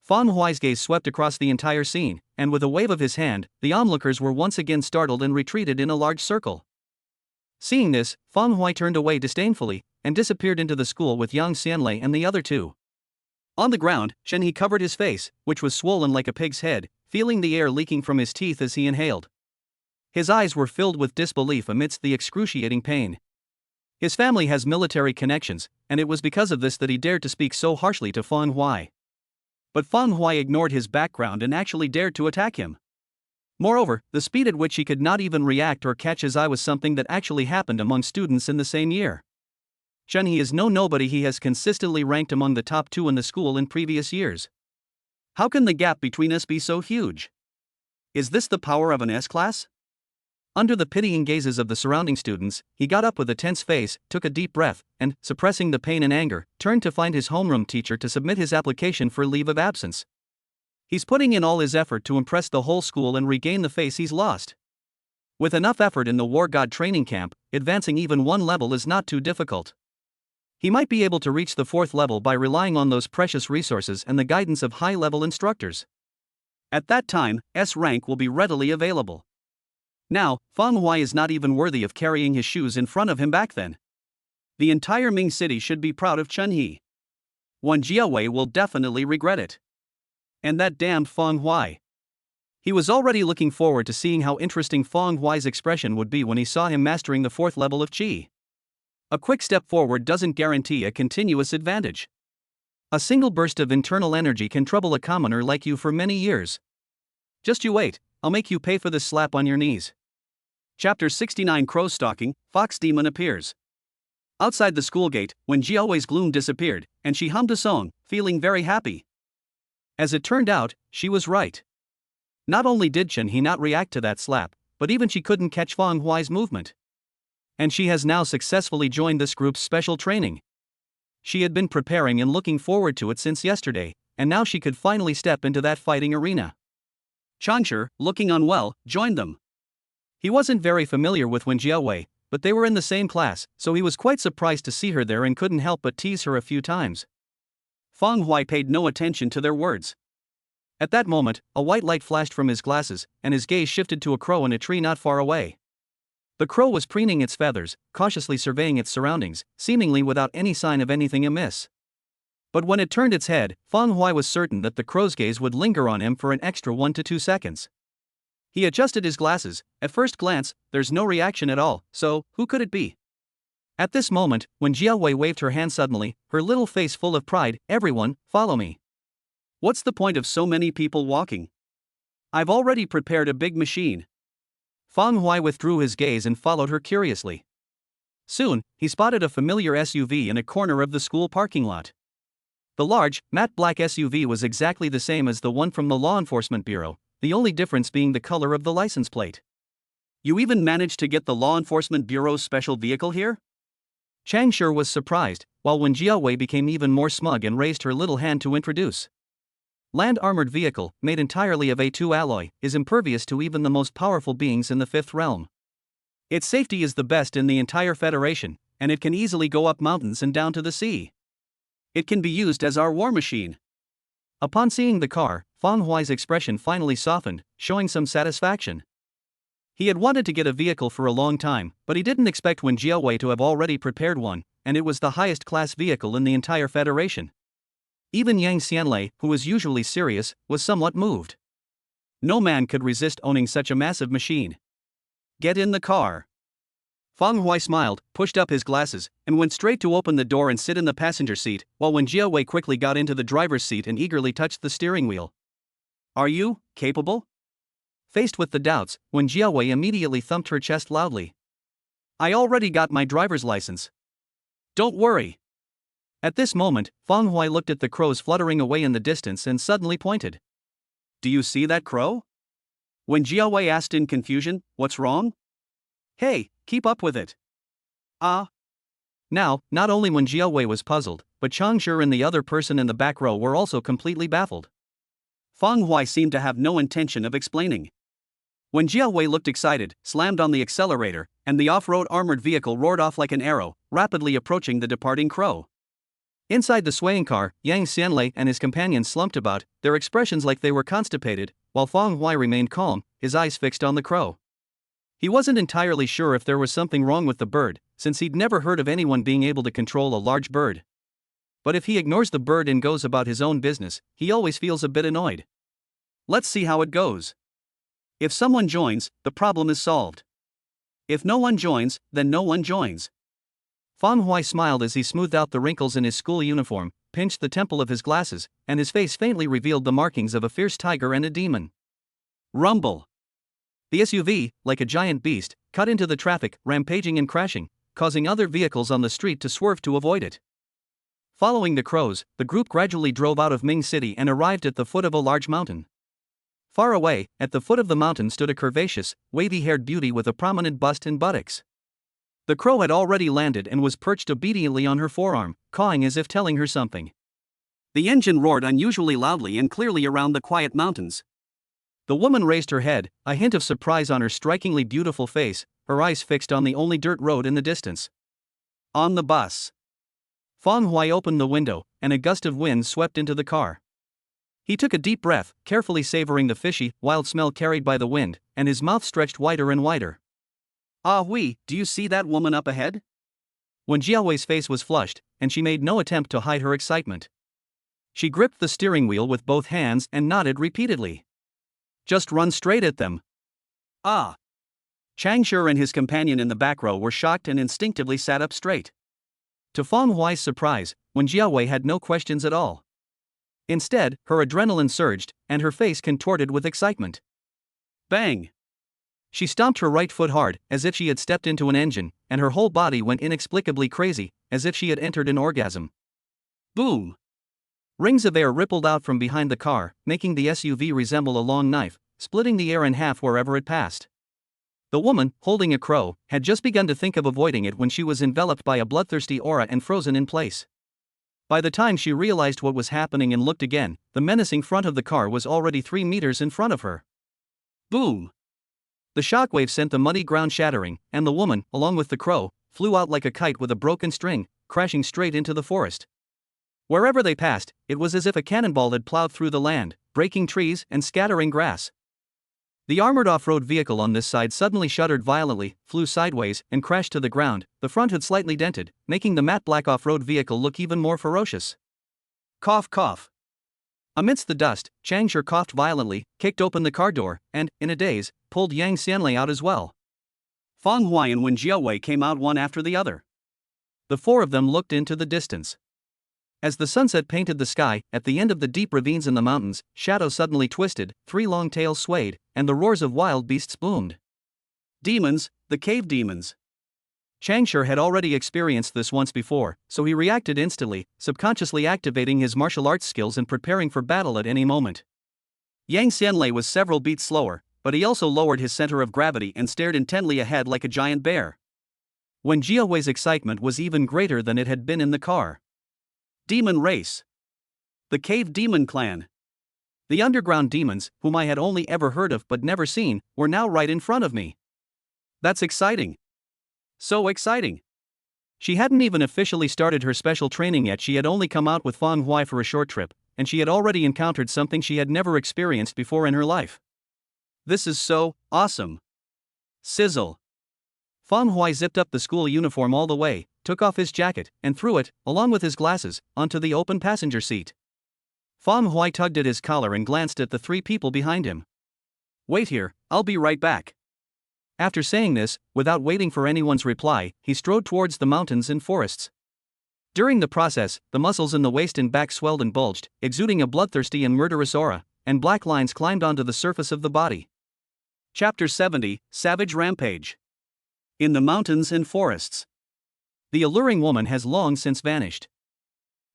S1: Fang Huai's gaze swept across the entire scene, and with a wave of his hand, the onlookers were once again startled and retreated in a large circle. Seeing this, Fang Huai turned away disdainfully, and disappeared into the school with Yang Xianlei and the other two. On the ground, Chen He covered his face, which was swollen like a pig's head, feeling the air leaking from his teeth as he inhaled. His eyes were filled with disbelief amidst the excruciating pain. His family has military connections, and it was because of this that he dared to speak so harshly to Fang Huai. But Fang Huai ignored his background and actually dared to attack him. Moreover, the speed at which he could not even react or catch his eye was something that actually happened among students in the same year. Chen He is no nobody. He has consistently ranked among the top 2 in the school in previous years. How can the gap between us be so huge? Is this the power of an S-class? Under the pitying gazes of the surrounding students, he got up with a tense face, took a deep breath, and, suppressing the pain and anger, turned to find his homeroom teacher to submit his application for leave of absence. He's putting in all his effort to impress the whole school and regain the face he's lost. With enough effort in the War God training camp, advancing even one level is not too difficult. He might be able to reach the 4th level by relying on those precious resources and the guidance of high-level instructors. At that time, S rank will be readily available. Now, Fang Huai is not even worthy of carrying his shoes in front of him back then. The entire Ming city should be proud of Chen He. Wen Jiawei will definitely regret it. And that damned Fang Huai. He was already looking forward to seeing how interesting Fang Huai's expression would be when he saw him mastering the 4th level of Qi. A quick step forward doesn't guarantee a continuous advantage. A single burst of internal energy can trouble a commoner like you for many years. Just you wait, I'll make you pay for this slap on your knees. Chapter 69 Crow Stalking, Fox Demon appears. Outside the school gate, when Jiawei's gloom disappeared, and she hummed a song, feeling very happy. As it turned out, she was right. Not only did Chen He not react to that slap, but even she couldn't catch Fang Huai's movement. And she has now successfully joined this group's special training. She had been preparing and looking forward to it since yesterday, and now she could finally step into that fighting arena. Changsha, looking unwell, joined them. He wasn't very familiar with Wen Jiawei, but they were in the same class, so he was quite surprised to see her there and couldn't help but tease her a few times. Feng Hui paid no attention to their words. At that moment, a white light flashed from his glasses, and his gaze shifted to a crow in a tree not far away. The crow was preening its feathers, cautiously surveying its surroundings, seemingly without any sign of anything amiss. But when it turned its head, Feng Hui was certain that the crow's gaze would linger on him for an extra 1 to 2 seconds. He adjusted his glasses. At first glance, there's no reaction at all, so who could it be? At this moment, when Jiawei waved her hand suddenly, her little face full of pride, "Everyone, follow me. What's the point of so many people walking? I've already prepared a big machine." Feng Hui withdrew his gaze and followed her curiously. Soon, he spotted a familiar SUV in a corner of the school parking lot. The large, matte black SUV was exactly the same as the one from the Law Enforcement Bureau, the only difference being the color of the license plate. "You even managed to get the Law Enforcement Bureau's special vehicle here?" Changsha was surprised, while Wen Jiawei became even more smug and raised her little hand to introduce. Land armored vehicle, made entirely of A2 alloy, is impervious to even the most powerful beings in the fifth realm. Its safety is the best in the entire Federation, and it can easily go up mountains and down to the sea. It can be used as our war machine. Upon seeing the car, Feng Hui's expression finally softened, showing some satisfaction. He had wanted to get a vehicle for a long time, but he didn't expect Wen Jiawei to have already prepared one, and it was the highest class vehicle in the entire Federation. Even Yang Xianlei, who was usually serious, was somewhat moved. No man could resist owning such a massive machine. "Get in the car." Feng Hui smiled, pushed up his glasses, and went straight to open the door and sit in the passenger seat, while Wen Jiawei quickly got into the driver's seat and eagerly touched the steering wheel. "Are you capable?" Faced with the doubts, Wen Jiawei immediately thumped her chest loudly. "I already got my driver's license. Don't worry." At this moment, Feng Hui looked at the crows fluttering away in the distance and suddenly pointed. "Do you see that crow?" Wen Jiawei asked in confusion, "What's wrong?" "Hey, keep up with it." "Ah." Now, not only Wen Jiawei was puzzled, but Changsha and the other person in the back row were also completely baffled. Feng Hui seemed to have no intention of explaining. Wen Jiawei looked excited, slammed on the accelerator, and the off-road armored vehicle roared off like an arrow, rapidly approaching the departing crow. Inside the swaying car, Yang Xianlei and his companions slumped about, their expressions like they were constipated, while Feng Hui remained calm, his eyes fixed on the crow. He wasn't entirely sure if there was something wrong with the bird, since he'd never heard of anyone being able to control a large bird. But if he ignores the bird and goes about his own business, he always feels a bit annoyed. Let's see how it goes. If someone joins, the problem is solved. If no one joins, then no one joins. Feng Hui smiled as he smoothed out the wrinkles in his school uniform, pinched the temple of his glasses, and his face faintly revealed the markings of a fierce tiger and a demon. Rumble. The SUV, like a giant beast, cut into the traffic, rampaging and crashing, causing other vehicles on the street to swerve to avoid it. Following the crows, the group gradually drove out of Ming City and arrived at the foot of a large mountain. Far away, at the foot of the mountain stood a curvaceous, wavy-haired beauty with a prominent bust and buttocks. The crow had already landed and was perched obediently on her forearm, cawing as if telling her something. The engine roared unusually loudly and clearly around the quiet mountains. The woman raised her head, a hint of surprise on her strikingly beautiful face, her eyes fixed on the only dirt road in the distance. On the bus. Feng Hui opened the window, and a gust of wind swept into the car. He took a deep breath, carefully savoring the fishy, wild smell carried by the wind, and his mouth stretched wider and wider. "Ah oui, do you see that woman up ahead?" Wen Jiawei's face was flushed, and she made no attempt to hide her excitement. She gripped the steering wheel with both hands and nodded repeatedly. "Just run straight at them." "Ah." Changsha and his companion in the back row were shocked and instinctively sat up straight. To Feng Hui's surprise, Wen Jiawei had no questions at all. Instead, her adrenaline surged, and her face contorted with excitement. Bang! She stomped her right foot hard, as if she had stepped into an engine, and her whole body went inexplicably crazy, as if she had entered an orgasm. Boom! Rings of air rippled out from behind the car, making the SUV resemble a long knife, splitting the air in half wherever it passed. The woman, holding a crow, had just begun to think of avoiding it when she was enveloped by a bloodthirsty aura and frozen in place. By the time she realized what was happening and looked again, the menacing front of the car was already 3 meters in front of her. Boom! The shockwave sent the muddy ground shattering, and the woman, along with the crow, flew out like a kite with a broken string, crashing straight into the forest. Wherever they passed, it was as if a cannonball had plowed through the land, breaking trees and scattering grass. The armored off-road vehicle on this side suddenly shuddered violently, flew sideways, and crashed to the ground, the front hood slightly dented, making the matte black off-road vehicle look even more ferocious. Cough cough. Amidst the dust, Changshi coughed violently, kicked open the car door, and, in a daze, pulled Yang Xianlei out as well. Feng Huai and Wen Jiawei came out one after the other. The four of them looked into the distance. As the sunset painted the sky, at the end of the deep ravines in the mountains, shadows suddenly twisted, 3 long tails swayed, and the roars of wild beasts boomed. Demons, the cave demons. Changshi had already experienced this once before, so he reacted instantly, subconsciously activating his martial arts skills and preparing for battle at any moment. Yang Xianlei was several beats slower, but he also lowered his center of gravity and stared intently ahead like a giant bear. Wen Jiawei's excitement was even greater than it had been in the car. Demon race. The cave demon clan. The underground demons, whom I had only ever heard of but never seen, were now right in front of me. That's exciting. So exciting. She hadn't even officially started her special training yet. She had only come out with Feng Huai for a short trip, and she had already encountered something she had never experienced before in her life. This is so awesome. Sizzle. Feng Huai zipped up the school uniform all the way, took off his jacket, and threw it, along with his glasses, onto the open passenger seat. Feng Huai tugged at his collar and glanced at the 3 people behind him. Wait here, I'll be right back. After saying this, without waiting for anyone's reply, he strode towards the mountains and forests. During the process, the muscles in the waist and back swelled and bulged, exuding a bloodthirsty and murderous aura, and black lines climbed onto the surface of the body. Chapter 70, Savage Rampage. In the mountains and forests. The alluring woman has long since vanished.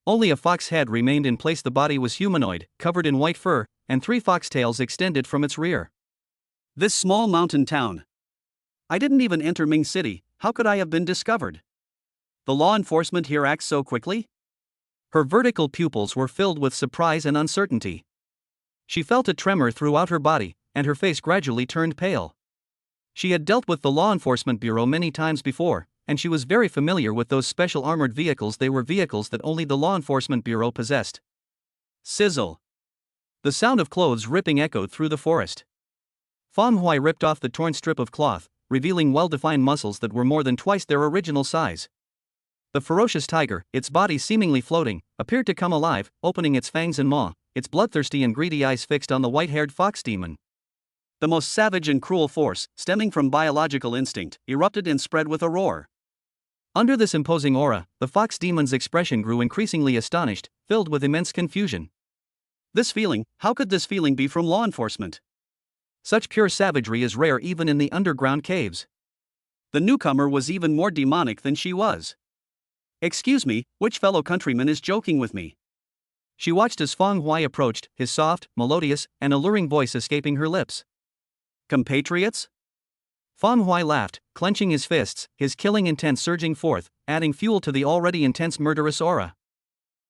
S1: Only a fox head remained in place. The body was humanoid, covered in white fur, and 3 foxtails extended from its rear. This small mountain town. I didn't even enter Ming City, how could I have been discovered? The law enforcement here acts so quickly? Her vertical pupils were filled with surprise and uncertainty. She felt a tremor throughout her body, and her face gradually turned pale. She had dealt with the law enforcement bureau many times before, and she was very familiar with those special armored vehicles. They were vehicles that only the law enforcement bureau possessed. Sizzle. The sound of clothes ripping echoed through the forest. Feng Huai ripped off the torn strip of cloth, revealing well-defined muscles that were more than twice their original size. The ferocious tiger, its body seemingly floating, appeared to come alive, opening its fangs and maw, its bloodthirsty and greedy eyes fixed on the white-haired fox demon. The most savage and cruel force, stemming from biological instinct, erupted and spread with a roar. Under this imposing aura, the fox demon's expression grew increasingly astonished, filled with immense confusion. This feeling, how could this feeling be from law enforcement? Such pure savagery is rare even in the underground caves. The newcomer was even more demonic than she was. Excuse me, which fellow countryman is joking with me? She watched as Feng Huai approached, his soft, melodious, and alluring voice escaping her lips. Compatriots? Feng Huai laughed, clenching his fists, his killing intent surging forth, adding fuel to the already intense murderous aura.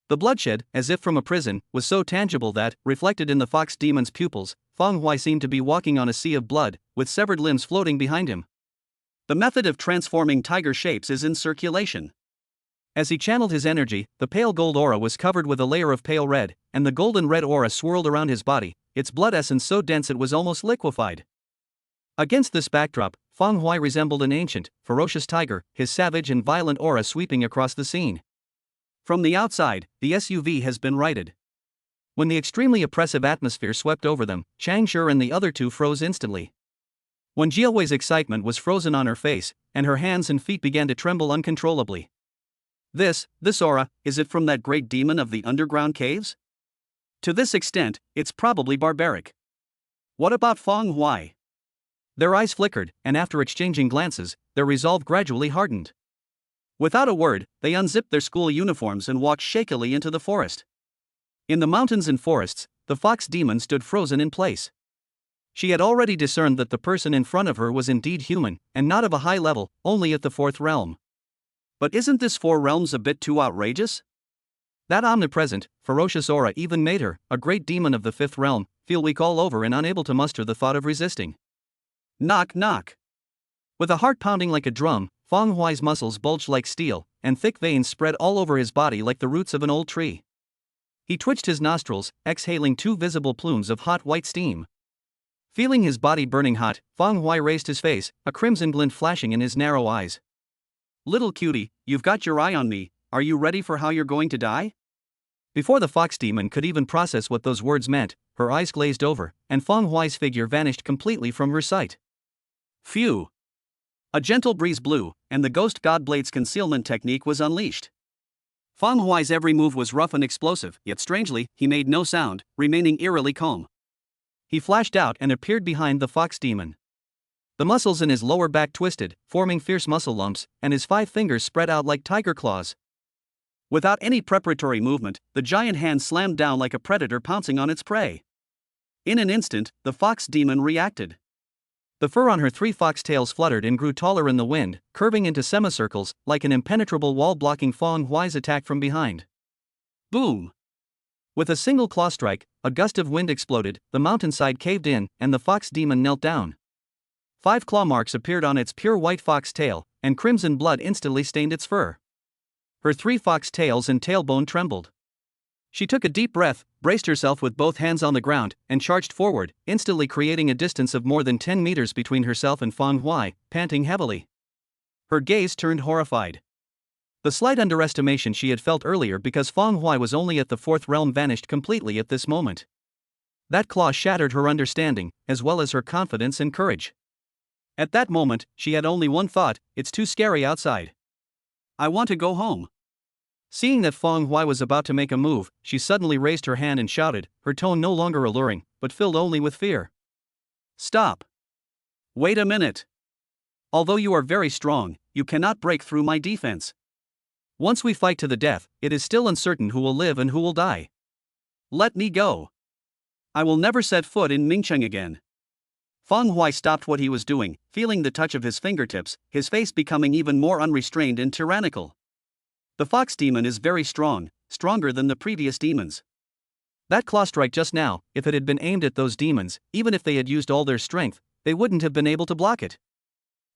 S1: The bloodshed, as if from a prison, was so tangible that, reflected in the fox demon's pupils, Feng Huai seemed to be walking on a sea of blood, with severed limbs floating behind him. The method of transforming tiger shapes is in circulation. As he channeled his energy, the pale gold aura was covered with a layer of pale red, and the golden red aura swirled around his body, its blood essence so dense it was almost liquefied. Against this backdrop, Feng Huai resembled an ancient, ferocious tiger, his savage and violent aura sweeping across the scene. From the outside, the SUV has been righted. When the extremely oppressive atmosphere swept over them, Changshi and the other 2 froze instantly. Wen Jiawei's excitement was frozen on her face, and her hands and feet began to tremble uncontrollably. This aura, is it from that great demon of the underground caves? To this extent, it's probably barbaric. What about Feng Huai? Their eyes flickered, and after exchanging glances, their resolve gradually hardened. Without a word, they unzipped their school uniforms and walked shakily into the forest. In the mountains and forests, the fox demon stood frozen in place. She had already discerned that the person in front of her was indeed human, and not of a high level, only at the 4th realm. But isn't this 4 realms a bit too outrageous? That omnipresent, ferocious aura even made her, a great demon of the fifth realm, feel weak all over and unable to muster the thought of resisting. Knock knock. With a heart pounding like a drum, Feng Huai's muscles bulged like steel, and thick veins spread all over his body like the roots of an old tree. He twitched his nostrils, exhaling 2 visible plumes of hot white steam. Feeling his body burning hot, Feng Huai raised his face, a crimson glint flashing in his narrow eyes. Little cutie, you've got your eye on me, are you ready for how you're going to die? Before the fox demon could even process what those words meant, her eyes glazed over, and Feng Huai's figure vanished completely from her sight. Phew! A gentle breeze blew, and the ghost godblade's concealment technique was unleashed. Feng Huai's every move was rough and explosive, yet strangely, he made no sound, remaining eerily calm. He flashed out and appeared behind the fox demon. The muscles in his lower back twisted, forming fierce muscle lumps, and his 5 fingers spread out like tiger claws. Without any preparatory movement, the giant hand slammed down like a predator pouncing on its prey. In an instant, the fox demon reacted. The fur on her 3 fox tails fluttered and grew taller in the wind, curving into semicircles, like an impenetrable wall blocking Feng Huai's attack from behind. Boom! With a single claw strike, a gust of wind exploded, the mountainside caved in, and the fox demon knelt down. 5 claw marks appeared on its pure white fox tail, and crimson blood instantly stained its fur. Her 3 fox tails and tailbone trembled. She took a deep breath, braced herself with both hands on the ground, and charged forward, instantly creating a distance of more than 10 meters between herself and Feng Huai, panting heavily. Her gaze turned horrified. The slight underestimation she had felt earlier because Feng Huai was only at the 4th realm vanished completely at this moment. That claw shattered her understanding, as well as her confidence and courage. At that moment, she had only one thought: it's too scary outside. I want to go home. Seeing that Feng Huai was about to make a move, she suddenly raised her hand and shouted, her tone no longer alluring, but filled only with fear. Stop! Wait a minute! Although you are very strong, you cannot break through my defense. Once we fight to the death, it is still uncertain who will live and who will die. Let me go. I will never set foot in Mingcheng again. Feng Huai stopped what he was doing, feeling the touch of his fingertips, his face becoming even more unrestrained and tyrannical. The fox demon is very strong, stronger than the previous demons. That claw strike just now, if it had been aimed at those demons, even if they had used all their strength, they wouldn't have been able to block it.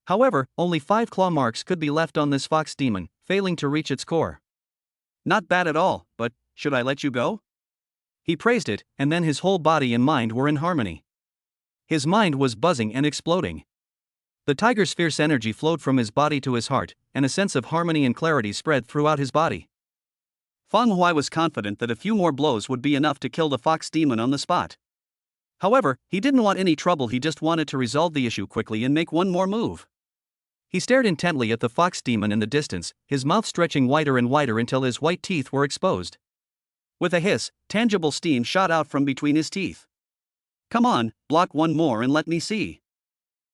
S1: However, only 5 claw marks could be left on this fox demon, failing to reach its core. Not bad at all, but should I let you go? He praised it, and then his whole body and mind were in harmony. His mind was buzzing and exploding. The tiger's fierce energy flowed from his body to his heart, and a sense of harmony and clarity spread throughout his body. Feng Huai was confident that a few more blows would be enough to kill the fox demon on the spot. However, he didn't want any trouble, he just wanted to resolve the issue quickly and make one more move. He stared intently at the fox demon in the distance, his mouth stretching wider and wider until his white teeth were exposed. With a hiss, tangible steam shot out from between his teeth. Come on, block one more and let me see.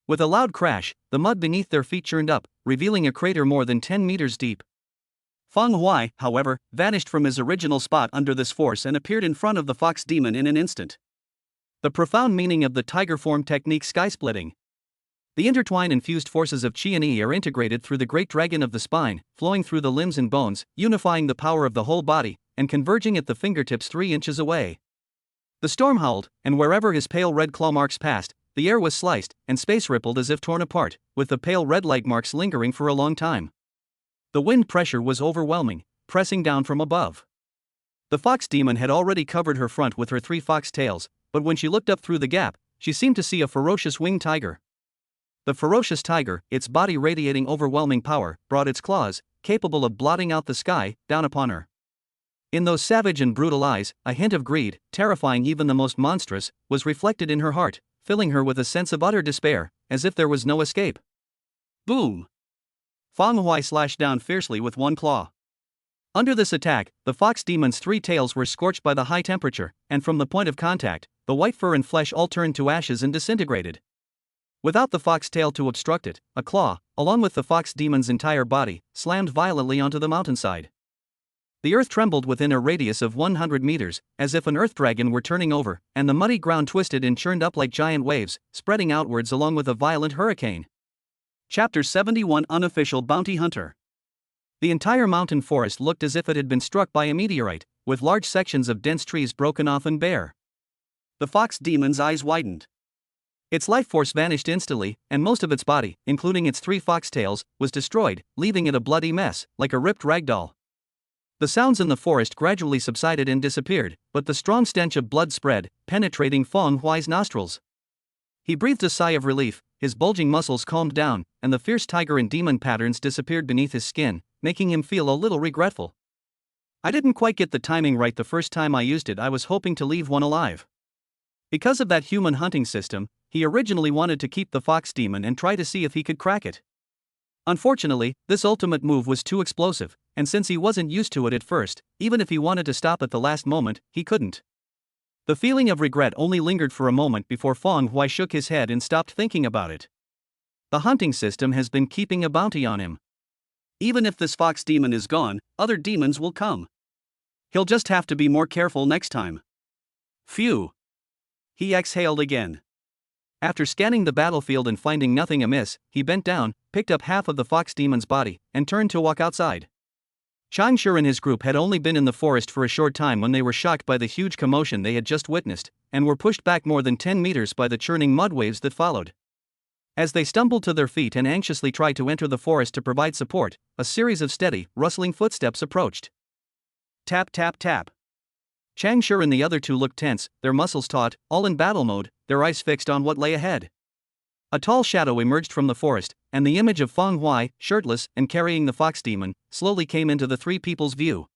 S1: With a loud crash, the mud beneath their feet churned up, revealing a crater more than 10 meters deep. Feng Huai, however, vanished from his original spot under this force and appeared in front of the fox demon in an instant. The profound meaning of the tiger form technique: sky-splitting. The intertwined infused forces of Qi and Yi are integrated through the great dragon of the spine, flowing through the limbs and bones, unifying the power of the whole body, and converging at the fingertips 3 inches away. The storm howled, and wherever his pale red claw marks passed, the air was sliced, and space rippled as if torn apart, with the pale red leg marks lingering for a long time. The wind pressure was overwhelming, pressing down from above. The fox demon had already covered her front with her 3 fox tails, but when she looked up through the gap, she seemed to see a ferocious winged tiger. The ferocious tiger, its body radiating overwhelming power, brought its claws, capable of blotting out the sky, down upon her. In those savage and brutal eyes, a hint of greed, terrifying even the most monstrous, was reflected in her heart, filling her with a sense of utter despair, as if there was no escape. Boom! Feng Huai slashed down fiercely with one claw. Under this attack, the fox demon's 3 tails were scorched by the high temperature, and from the point of contact, the white fur and flesh all turned to ashes and disintegrated. Without the fox tail to obstruct it, a claw, along with the fox demon's entire body, slammed violently onto the mountainside. The earth trembled within a radius of 100 meters, as if an earth dragon were turning over, and the muddy ground twisted and churned up like giant waves, spreading outwards along with a violent hurricane. Chapter 71: Unofficial Bounty Hunter. The entire mountain forest looked as if it had been struck by a meteorite, with large sections of dense trees broken off and bare. The fox demon's eyes widened. Its life force vanished instantly, and most of its body, including its 3 foxtails, was destroyed, leaving it a bloody mess, like a ripped rag doll. The sounds in the forest gradually subsided and disappeared, but the strong stench of blood spread, penetrating Feng Huai's nostrils. He breathed a sigh of relief, his bulging muscles calmed down, and the fierce tiger and demon patterns disappeared beneath his skin, making him feel a little regretful. I didn't quite get the timing right the first time I used it. I was hoping to leave one alive. Because of that human hunting system, he originally wanted to keep the fox demon and try to see if he could crack it. Unfortunately, this ultimate move was too explosive, and since he wasn't used to it at first, even if he wanted to stop at the last moment, he couldn't. The feeling of regret only lingered for a moment before Feng Hui shook his head and stopped thinking about it. The hunting system has been keeping a bounty on him. Even if this fox demon is gone, other demons will come. He'll just have to be more careful next time. Phew. He exhaled again. After scanning the battlefield and finding nothing amiss, he bent down, picked up half of the fox demon's body, and turned to walk outside. Changshi and his group had only been in the forest for a short time when they were shocked by the huge commotion they had just witnessed, and were pushed back more than 10 meters by the churning mud waves that followed. As they stumbled to their feet and anxiously tried to enter the forest to provide support, a series of steady, rustling footsteps approached. Tap tap tap. Changshi and the other 2 looked tense, their muscles taut, all in battle mode, their eyes fixed on what lay ahead. A tall shadow emerged from the forest, and the image of Feng Hui, shirtless and carrying the fox demon, slowly came into the 3 people's view.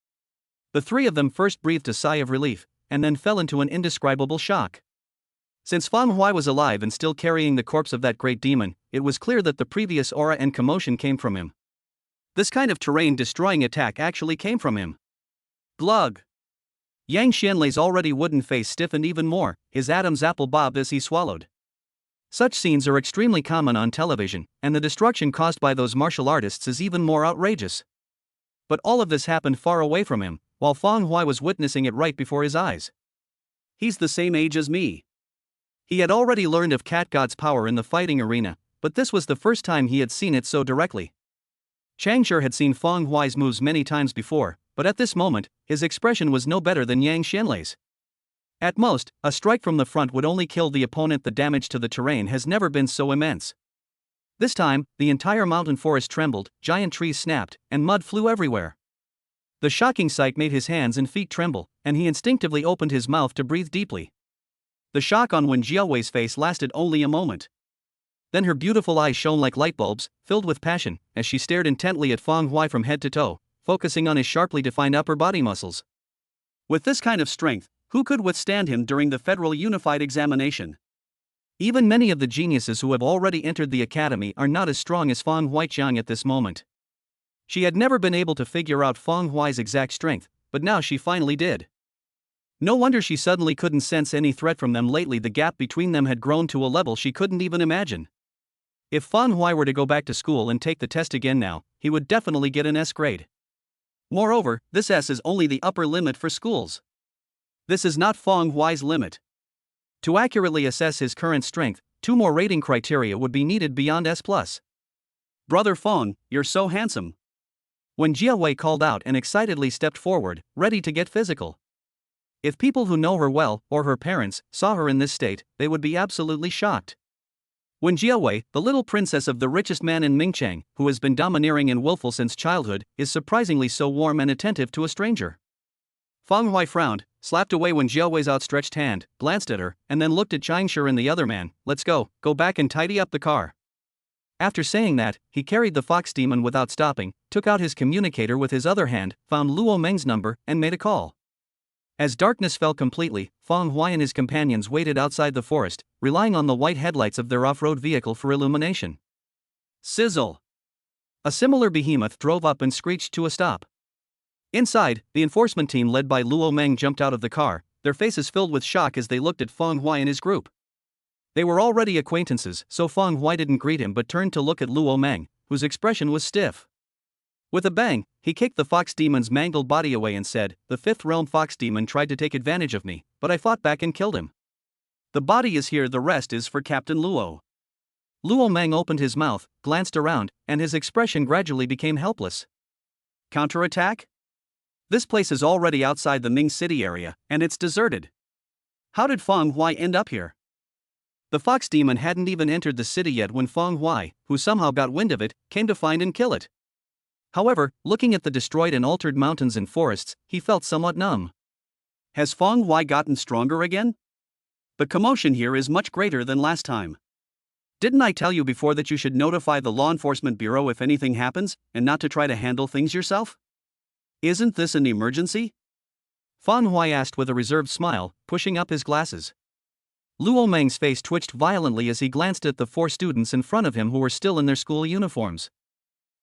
S1: The 3 of them first breathed a sigh of relief, and then fell into an indescribable shock. Since Feng Hui was alive and still carrying the corpse of that great demon, it was clear that the previous aura and commotion came from him. This kind of terrain-destroying attack actually came from him. Glug! Yang Xianlei's already wooden face stiffened even more, his Adam's apple bobbed as he swallowed. Such scenes are extremely common on television, and the destruction caused by those martial artists is even more outrageous. But all of this happened far away from him, while Feng Hui was witnessing it right before his eyes. He's the same age as me. He had already learned of Cat God's power in the fighting arena, but this was the first time he had seen it so directly. Changshi had seen Feng Hui's moves many times before, but at this moment, his expression was no better than Yang Xianlei's. At most, a strike from the front would only kill the opponent. The damage to the terrain has never been so immense. This time, the entire mountain forest trembled, giant trees snapped, and mud flew everywhere. The shocking sight made his hands and feet tremble, and he instinctively opened his mouth to breathe deeply. The shock on Wen Jiawei's face lasted only a moment. Then her beautiful eyes shone like light bulbs, filled with passion, as she stared intently at Feng Hui from head to toe, focusing on his sharply defined upper body muscles. With this kind of strength, who could withstand him during the Federal Unified Examination? Even many of the geniuses who have already entered the academy are not as strong as Feng Huiqiang at this moment. She had never been able to figure out Feng Hui's exact strength, but now she finally did. No wonder she suddenly couldn't sense any threat from them. Lately the gap between them had grown to a level she couldn't even imagine. If Feng Hui were to go back to school and take the test again now, he would definitely get an S grade. Moreover, this S is only the upper limit for schools. This is not Feng Hui's limit. To accurately assess his current strength, 2 more rating criteria would be needed beyond S+. Brother Feng, you're so handsome. When Jiawei called out and excitedly stepped forward, ready to get physical. If people who know her well, or her parents, saw her in this state, they would be absolutely shocked. When Jiawei, the little princess of the richest man in Mingchang, who has been domineering and willful since childhood, is surprisingly so warm and attentive to a stranger. Feng Hui frowned, slapped away Wen Jiawei's outstretched hand, glanced at her, and then looked at Changshi and the other man. Let's go back and tidy up the car. After saying that, he carried the fox demon without stopping, took out his communicator with his other hand, found Luo Meng's number, and made a call. As darkness fell completely, Feng Hui and his companions waited outside the forest, relying on the white headlights of their off-road vehicle for illumination. Sizzle! A similar behemoth drove up and screeched to a stop. Inside, the enforcement team led by Luo Meng jumped out of the car, their faces filled with shock as they looked at Feng Hui and his group. They were already acquaintances, so Feng Hui didn't greet him but turned to look at Luo Meng, whose expression was stiff. With a bang, he kicked the fox demon's mangled body away and said, "The 5th realm fox demon tried to take advantage of me, but I fought back and killed him. The body is here, the rest is for Captain Luo." Luo Meng opened his mouth, glanced around, and his expression gradually became helpless. Counterattack? This place is already outside the Ming City area, and it's deserted. How did Feng Huai end up here? The fox demon hadn't even entered the city yet when Feng Huai, who somehow got wind of it, came to find and kill it. However, looking at the destroyed and altered mountains and forests, he felt somewhat numb. Has Feng Huai gotten stronger again? The commotion here is much greater than last time. Didn't I tell you before that you should notify the Law Enforcement Bureau if anything happens, and not to try to handle things yourself? Isn't this an emergency? Feng Huai asked with a reserved smile, pushing up his glasses. Luo Meng's face twitched violently as he glanced at the 4 students in front of him who were still in their school uniforms.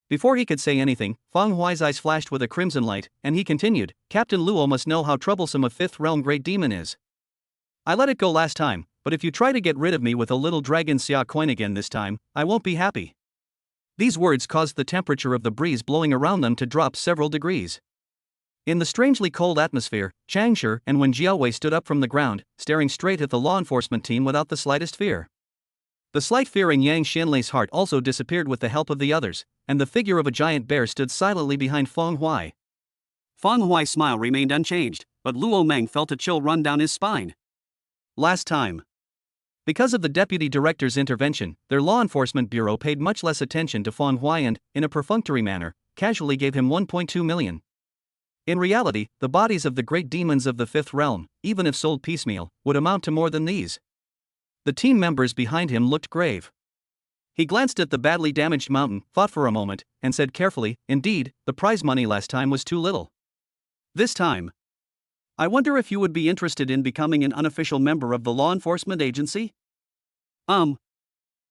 S1: Before he could say anything, Feng Huai's eyes flashed with a crimson light, and he continued, Captain Luo must know how troublesome a 5th realm great demon is. I let it go last time, but if you try to get rid of me with a little dragon xia coin again this time, I won't be happy. These words caused the temperature of the breeze blowing around them to drop several degrees. In the strangely cold atmosphere, Changshi and Wen Jiaowei stood up from the ground, staring straight at the law enforcement team without the slightest fear. The slight fear in Yang Xianlei's heart also disappeared with the help of the others, and the figure of a giant bear stood silently behind Feng Huai. Feng Huai's smile remained unchanged, but Luo Meng felt a chill run down his spine. Last time. Because of the deputy director's intervention, their law enforcement bureau paid much less attention to Feng Huai and, in a perfunctory manner, casually gave him 1.2 million. In reality, the bodies of the great demons of the 5th realm, even if sold piecemeal, would amount to more than these. The team members behind him looked grave. He glanced at the badly damaged mountain, thought for a moment, and said carefully, indeed, the prize money last time was too little. This time. I wonder if you would be interested in becoming an unofficial member of the law enforcement agency?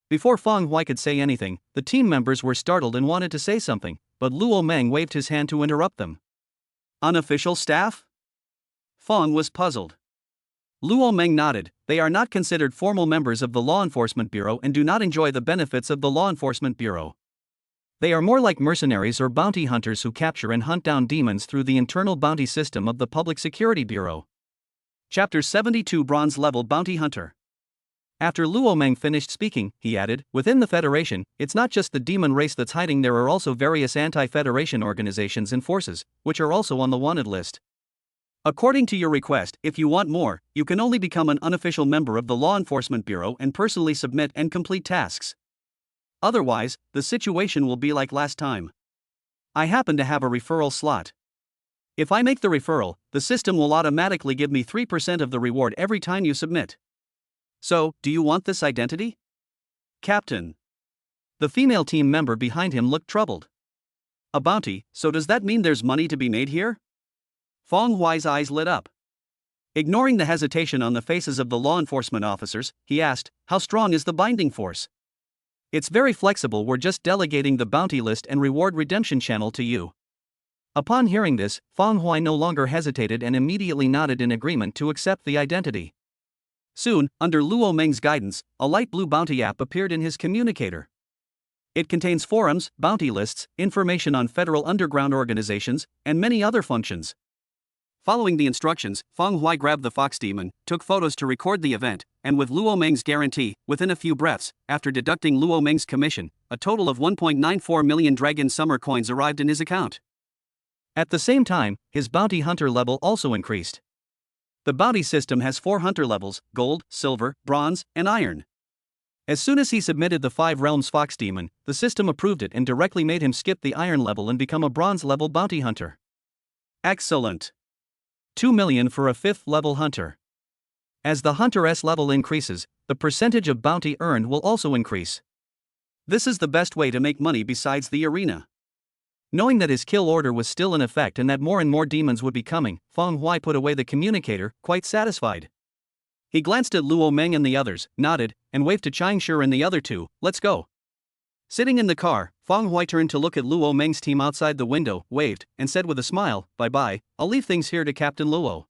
S1: Before Feng Huai could say anything, the team members were startled and wanted to say something, but Luo Meng waved his hand to interrupt them. Unofficial staff? Feng was puzzled. Luo Meng nodded. They are not considered formal members of the Law Enforcement Bureau and do not enjoy the benefits of the Law Enforcement Bureau. They are more like mercenaries or bounty hunters who capture and hunt down demons through the internal bounty system of the Public Security Bureau. Chapter 72 Bronze Level Bounty Hunter. After Luo Meng finished speaking, he added, within the Federation, it's not just the demon race that's hiding, there are also various anti-Federation organizations and forces, which are also on the wanted list. According to your request, if you want more, you can only become an unofficial member of the Law Enforcement Bureau and personally submit and complete tasks. Otherwise, the situation will be like last time. I happen to have a referral slot. If I make the referral, the system will automatically give me 3% of the reward every time you submit. So, do you want this identity? Captain. The female team member behind him looked troubled. A bounty, so does that mean there's money to be made here? Feng Huai's eyes lit up. Ignoring the hesitation on the faces of the law enforcement officers, he asked, how strong is the binding force? It's very flexible, we're just delegating the bounty list and reward redemption channel to you. Upon hearing this, Feng Huai no longer hesitated and immediately nodded in agreement to accept the identity. Soon, under Luo Meng's guidance, a light blue bounty app appeared in his communicator. It contains forums, bounty lists, information on federal underground organizations, and many other functions. Following the instructions, Feng Huai grabbed the fox demon, took photos to record the event, and with Luo Meng's guarantee, within a few breaths, after deducting Luo Meng's commission, a total of 1.94 million dragon summer coins arrived in his account. At the same time, his bounty hunter level also increased. The bounty system has 4 hunter levels: gold, silver, bronze, and iron. As soon as he submitted the 5 realms fox demon, the system approved it and directly made him skip the iron level and become a bronze level bounty hunter. Excellent. 2 million for a 5th level hunter. As the hunter's level increases, the percentage of bounty earned will also increase. This is the best way to make money besides the arena. Knowing that his kill order was still in effect and that more and more demons would be coming, Feng Huai put away the communicator, quite satisfied. He glanced at Luo Meng and the others, nodded, and waved to Changshi and the other 2, let's go. Sitting in the car, Feng Huai turned to look at Luo Meng's team outside the window, waved, and said with a smile, bye-bye, I'll leave things here to Captain Luo.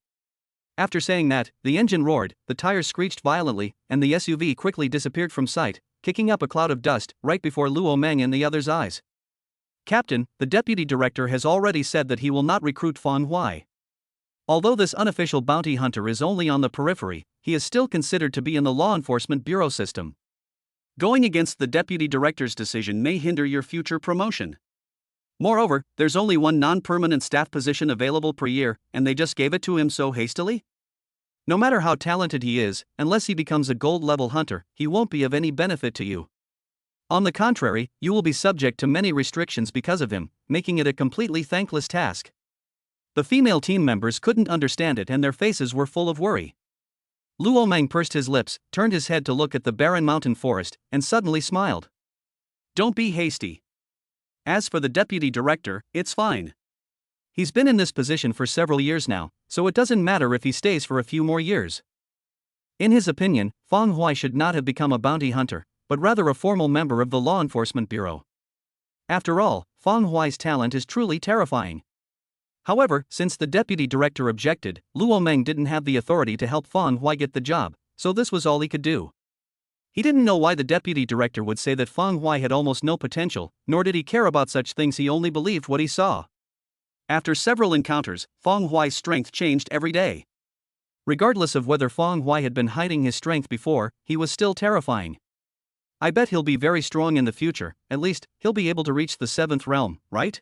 S1: After saying that, the engine roared, the tires screeched violently, and the SUV quickly disappeared from sight, kicking up a cloud of dust, right before Luo Meng and the others' eyes. Captain, the deputy director has already said that he will not recruit Feng Huai. Although this unofficial bounty hunter is only on the periphery, he is still considered to be in the law enforcement bureau system. Going against the deputy director's decision may hinder your future promotion. Moreover, there's only one non-permanent staff position available per year, and they just gave it to him so hastily? No matter how talented he is, unless he becomes a gold-level hunter, he won't be of any benefit to you. On the contrary, you will be subject to many restrictions because of him, making it a completely thankless task. The female team members couldn't understand it and their faces were full of worry. Luo Meng pursed his lips, turned his head to look at the barren mountain forest, and suddenly smiled. Don't be hasty. As for the deputy director, it's fine. He's been in this position for several years now, so it doesn't matter if he stays for a few more years. In his opinion, Feng Huai should not have become a bounty hunter, but rather a formal member of the law enforcement bureau. After all, Feng Huai's talent is truly terrifying. However, since the deputy director objected, Luo Meng didn't have the authority to help Feng Huai get the job, so this was all he could do. He didn't know why the deputy director would say that Feng Huai had almost no potential, nor did he care about such things, he only believed what he saw. After several encounters, Feng Huai's strength changed every day. Regardless of whether Feng Huai had been hiding his strength before, he was still terrifying. I bet he'll be very strong in the future, at least, he'll be able to reach the 7th realm, right?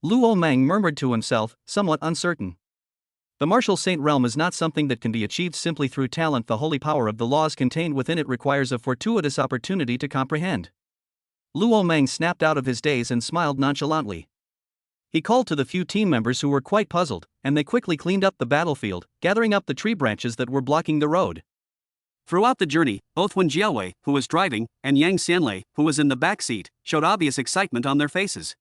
S1: Luo Meng murmured to himself, somewhat uncertain. The martial saint realm is not something that can be achieved simply through talent. The holy power of the laws contained within it requires a fortuitous opportunity to comprehend. Luo Meng snapped out of his daze and smiled nonchalantly. He called to the few team members who were quite puzzled, and they quickly cleaned up the battlefield, gathering up the tree branches that were blocking the road. Throughout the journey, both Wen Jiawei, who was driving, and Yang Xianlei, who was in the back seat, showed obvious excitement on their faces.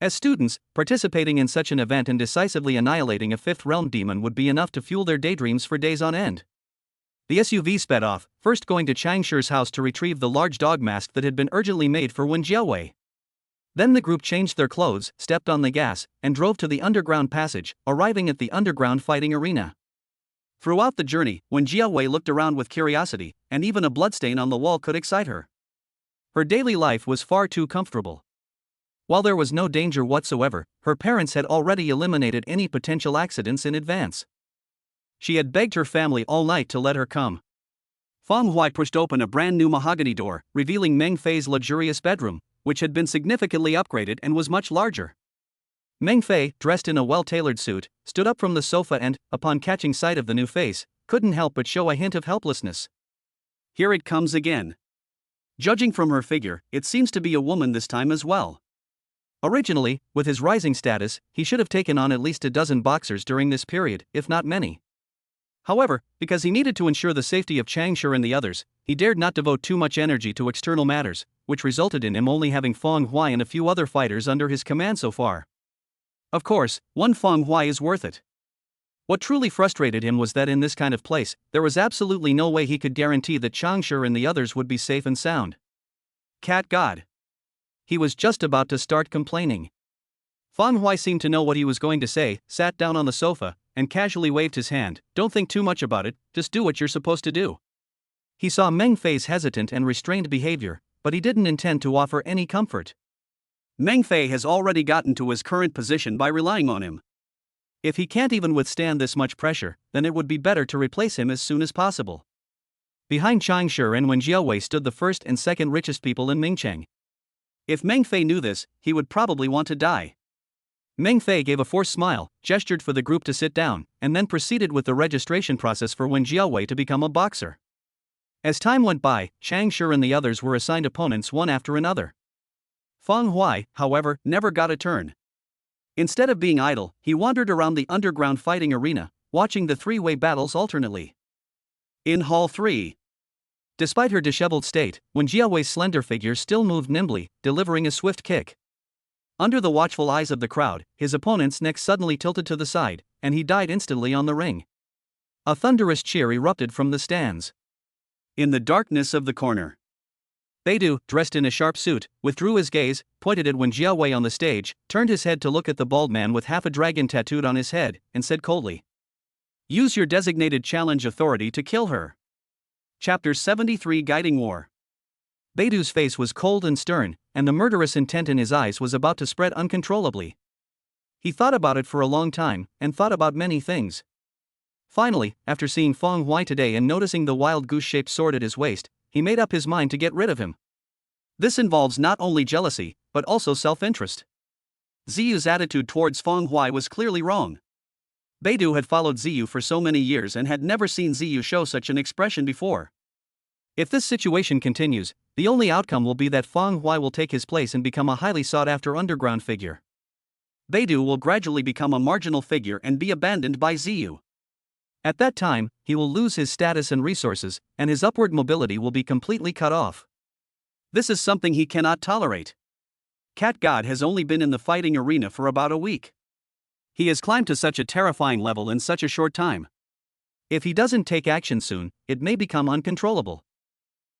S1: As students, participating in such an event and decisively annihilating a 5th realm demon would be enough to fuel their daydreams for days on end. The SUV sped off, first going to Chang Shi's house to retrieve the large dog mask that had been urgently made for Wen Jiawei. Then the group changed their clothes, stepped on the gas, and drove to the underground passage, arriving at the underground fighting arena. Throughout the journey, Wen Jiawei looked around with curiosity, and even a bloodstain on the wall could excite her. Her daily life was far too comfortable. While there was no danger whatsoever, her parents had already eliminated any potential accidents in advance. She had begged her family all night to let her come. Feng Huai pushed open a brand new mahogany door, revealing Meng Fei's luxurious bedroom, which had been significantly upgraded and was much larger. Meng Fei, dressed in a well-tailored suit, stood up from the sofa and, upon catching sight of the new face, couldn't help but show a hint of helplessness. Here it comes again. Judging from her figure, it seems to be a woman this time as well. Originally, with his rising status, he should have taken on at least a dozen boxers during this period, if not many. However, because he needed to ensure the safety of Chang Shi and the others, he dared not devote too much energy to external matters, which resulted in him only having Feng Huai and a few other fighters under his command so far. Of course, one Feng Huai is worth it. What truly frustrated him was that in this kind of place, there was absolutely no way he could guarantee that Chang Shi and the others would be safe and sound. Cat God. He was just about to start complaining. Feng Huai seemed to know what he was going to say, sat down on the sofa, and casually waved his hand. Don't think too much about it, just do what you're supposed to do. He saw Meng Fei's hesitant and restrained behavior, but he didn't intend to offer any comfort. Meng Fei has already gotten to his current position by relying on him. If he can't even withstand this much pressure, then it would be better to replace him as soon as possible. Behind Chang Shi and Wen Jiawei stood the first and second richest people in Mingcheng. If Meng Fei knew this, he would probably want to die. Meng Fei gave a forced smile, gestured for the group to sit down, and then proceeded with the registration process for Wen Jiawei to become a boxer. As time went by, Chang Shi and the others were assigned opponents one after another. Feng Huai, however, never got a turn. Instead of being idle, he wandered around the underground fighting arena, watching the three-way battles alternately. In Hall 3. Despite her disheveled state, Wen Jiawei's slender figure still moved nimbly, delivering a swift kick. Under the watchful eyes of the crowd, his opponent's neck suddenly tilted to the side, and he died instantly on the ring. A thunderous cheer erupted from the stands. In the darkness of the corner, Beidou, dressed in a sharp suit, withdrew his gaze, pointed at Wen Jiawei on the stage, turned his head to look at the bald man with half a dragon tattooed on his head, and said coldly, "Use your designated challenge authority to kill her." Chapter 73 Guiding War. Beidou's face was cold and stern, and the murderous intent in his eyes was about to spread uncontrollably. He thought about it for a long time, and thought about many things. Finally, after seeing Feng Huai today and noticing the wild goose-shaped sword at his waist, he made up his mind to get rid of him. This involves not only jealousy, but also self-interest. Ziyu's attitude towards Feng Huai was clearly wrong. Beidou had followed Ziyu for so many years and had never seen Ziyu show such an expression before. If this situation continues, the only outcome will be that Feng Huai will take his place and become a highly sought-after underground figure. Beidou will gradually become a marginal figure and be abandoned by Ziyu. At that time, he will lose his status and resources, and his upward mobility will be completely cut off. This is something he cannot tolerate. Cat God has only been in the fighting arena for about a week. He has climbed to such a terrifying level in such a short time. If he doesn't take action soon, it may become uncontrollable.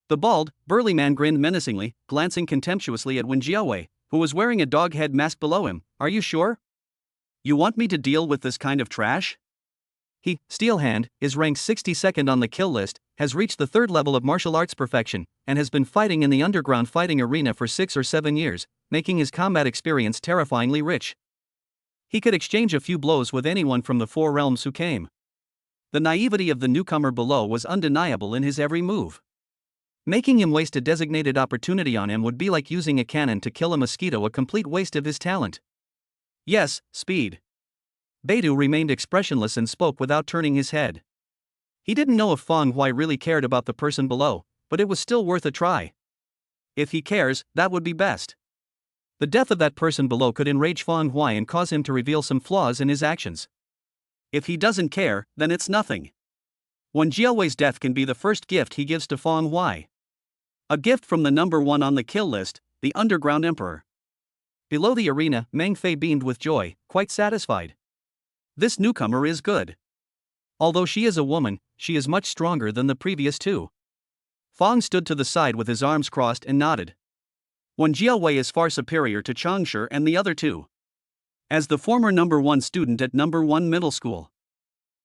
S1: The bald, burly man grinned menacingly, glancing contemptuously at Wen Jiawei, who was wearing a dog head mask below him. Are you sure? You want me to deal with this kind of trash? He, Steel Hand, is ranked 62nd on the kill list, has reached the 3rd level of martial arts perfection, and has been fighting in the underground fighting arena for 6 or 7 years, making his combat experience terrifyingly rich. He could exchange a few blows with anyone from the 4 realms who came. The naivety of the newcomer below was undeniable in his every move. Making him waste a designated opportunity on him would be like using a cannon to kill a mosquito, a complete waste of his talent. Yes, speed. Beidou remained expressionless and spoke without turning his head. He didn't know if Feng Huai really cared about the person below, but it was still worth a try. If he cares, that would be best. The death of that person below could enrage Feng Huai and cause him to reveal some flaws in his actions. If he doesn't care, then it's nothing. Wen Jiawei's death can be the first gift he gives to Feng Huai. A gift from the number 1 on the kill list, the Underground Emperor. Below the arena, Meng Fei beamed with joy, quite satisfied. This newcomer is good. Although she is a woman, she is much stronger than the previous 2. Feng stood to the side with his arms crossed and nodded. Wen Jiawei is far superior to Changshi and the other 2. As the former number 1 student at number 1 middle school,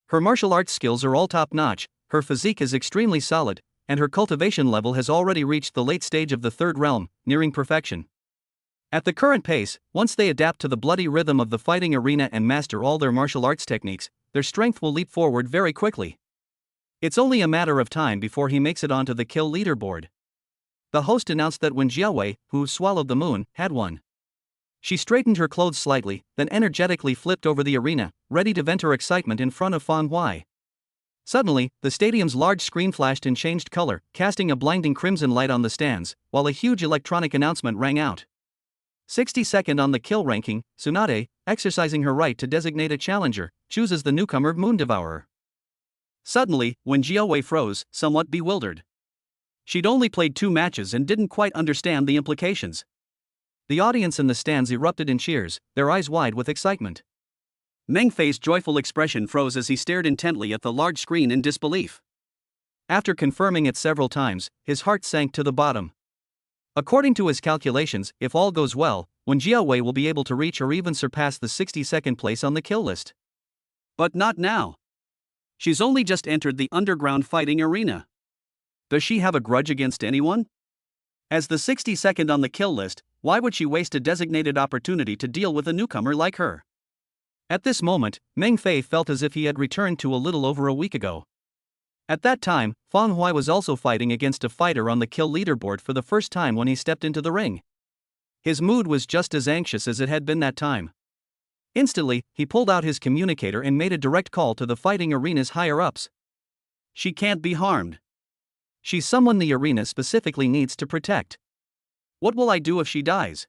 S1: her martial arts skills are all top-notch, her physique is extremely solid, and her cultivation level has already reached the late stage of the 3rd realm, nearing perfection. At the current pace, once they adapt to the bloody rhythm of the fighting arena and master all their martial arts techniques, their strength will leap forward very quickly. It's only a matter of time before he makes it onto the kill leaderboard. The host announced that Wen Jiawei, who swallowed the moon, had won. She straightened her clothes slightly, then energetically flipped over the arena, ready to vent her excitement in front of Feng Huai. Suddenly, the stadium's large screen flashed and changed color, casting a blinding crimson light on the stands, while a huge electronic announcement rang out. 62nd on the kill ranking, Tsunade, exercising her right to designate a challenger, chooses the newcomer Moon Devourer. Suddenly, Wen Jiawei froze, somewhat bewildered. She'd only played 2 matches and didn't quite understand the implications. The audience in the stands erupted in cheers, their eyes wide with excitement. Meng Fei's joyful expression froze as he stared intently at the large screen in disbelief. After confirming it several times, his heart sank to the bottom. According to his calculations, if all goes well, Wen Jiawei will be able to reach or even surpass the 62nd place on the kill list. But not now. She's only just entered the underground fighting arena. Does she have a grudge against anyone? As the 62nd on the kill list, why would she waste a designated opportunity to deal with a newcomer like her? At this moment, Meng Fei felt as if he had returned to a little over a week ago. At that time, Feng Huai was also fighting against a fighter on the kill leaderboard for the first time when he stepped into the ring. His mood was just as anxious as it had been that time. Instantly, he pulled out his communicator and made a direct call to the fighting arena's higher-ups. She can't be harmed. She's someone the arena specifically needs to protect. What will I do if she dies?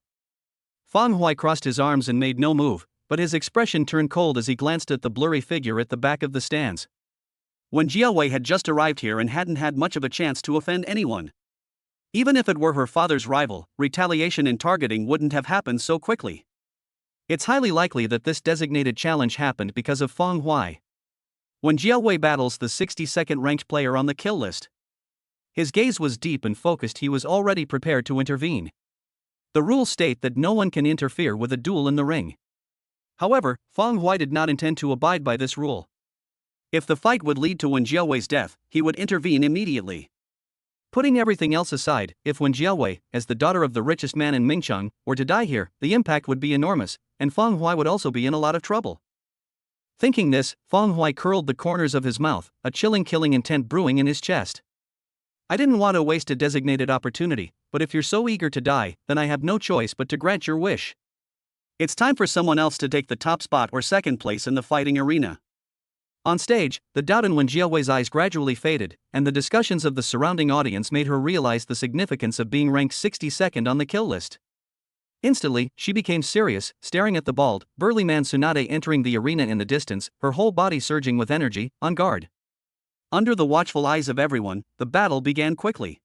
S1: Feng Huai crossed his arms and made no move, but his expression turned cold as he glanced at the blurry figure at the back of the stands. Wen Jiawei had just arrived here and hadn't had much of a chance to offend anyone. Even if it were her father's rival, retaliation and targeting wouldn't have happened so quickly. It's highly likely that this designated challenge happened because of Feng Huai. Wen Jiawei battles the 62nd ranked player on the kill list. His gaze was deep and focused. He was already prepared to intervene. The rules state that no one can interfere with a duel in the ring. However, Feng Huai did not intend to abide by this rule. If the fight would lead to Wen Jiawei's death, he would intervene immediately. Putting everything else aside, if Wen Jiawei, as the daughter of the richest man in Mingcheng, were to die here, the impact would be enormous, and Feng Huai would also be in a lot of trouble. Thinking this, Feng Huai curled the corners of his mouth, a chilling killing intent brewing in his chest. I didn't want to waste a designated opportunity, but if you're so eager to die, then I have no choice but to grant your wish. It's time for someone else to take the top spot or second place in the fighting arena. On stage, the doubt in Wen Jiawei's eyes gradually faded, and the discussions of the surrounding audience made her realize the significance of being ranked 62nd on the kill list. Instantly, she became serious, staring at the bald, burly man Tsunade entering the arena in the distance, her whole body surging with energy, on guard. Under the watchful eyes of everyone, the battle began quickly.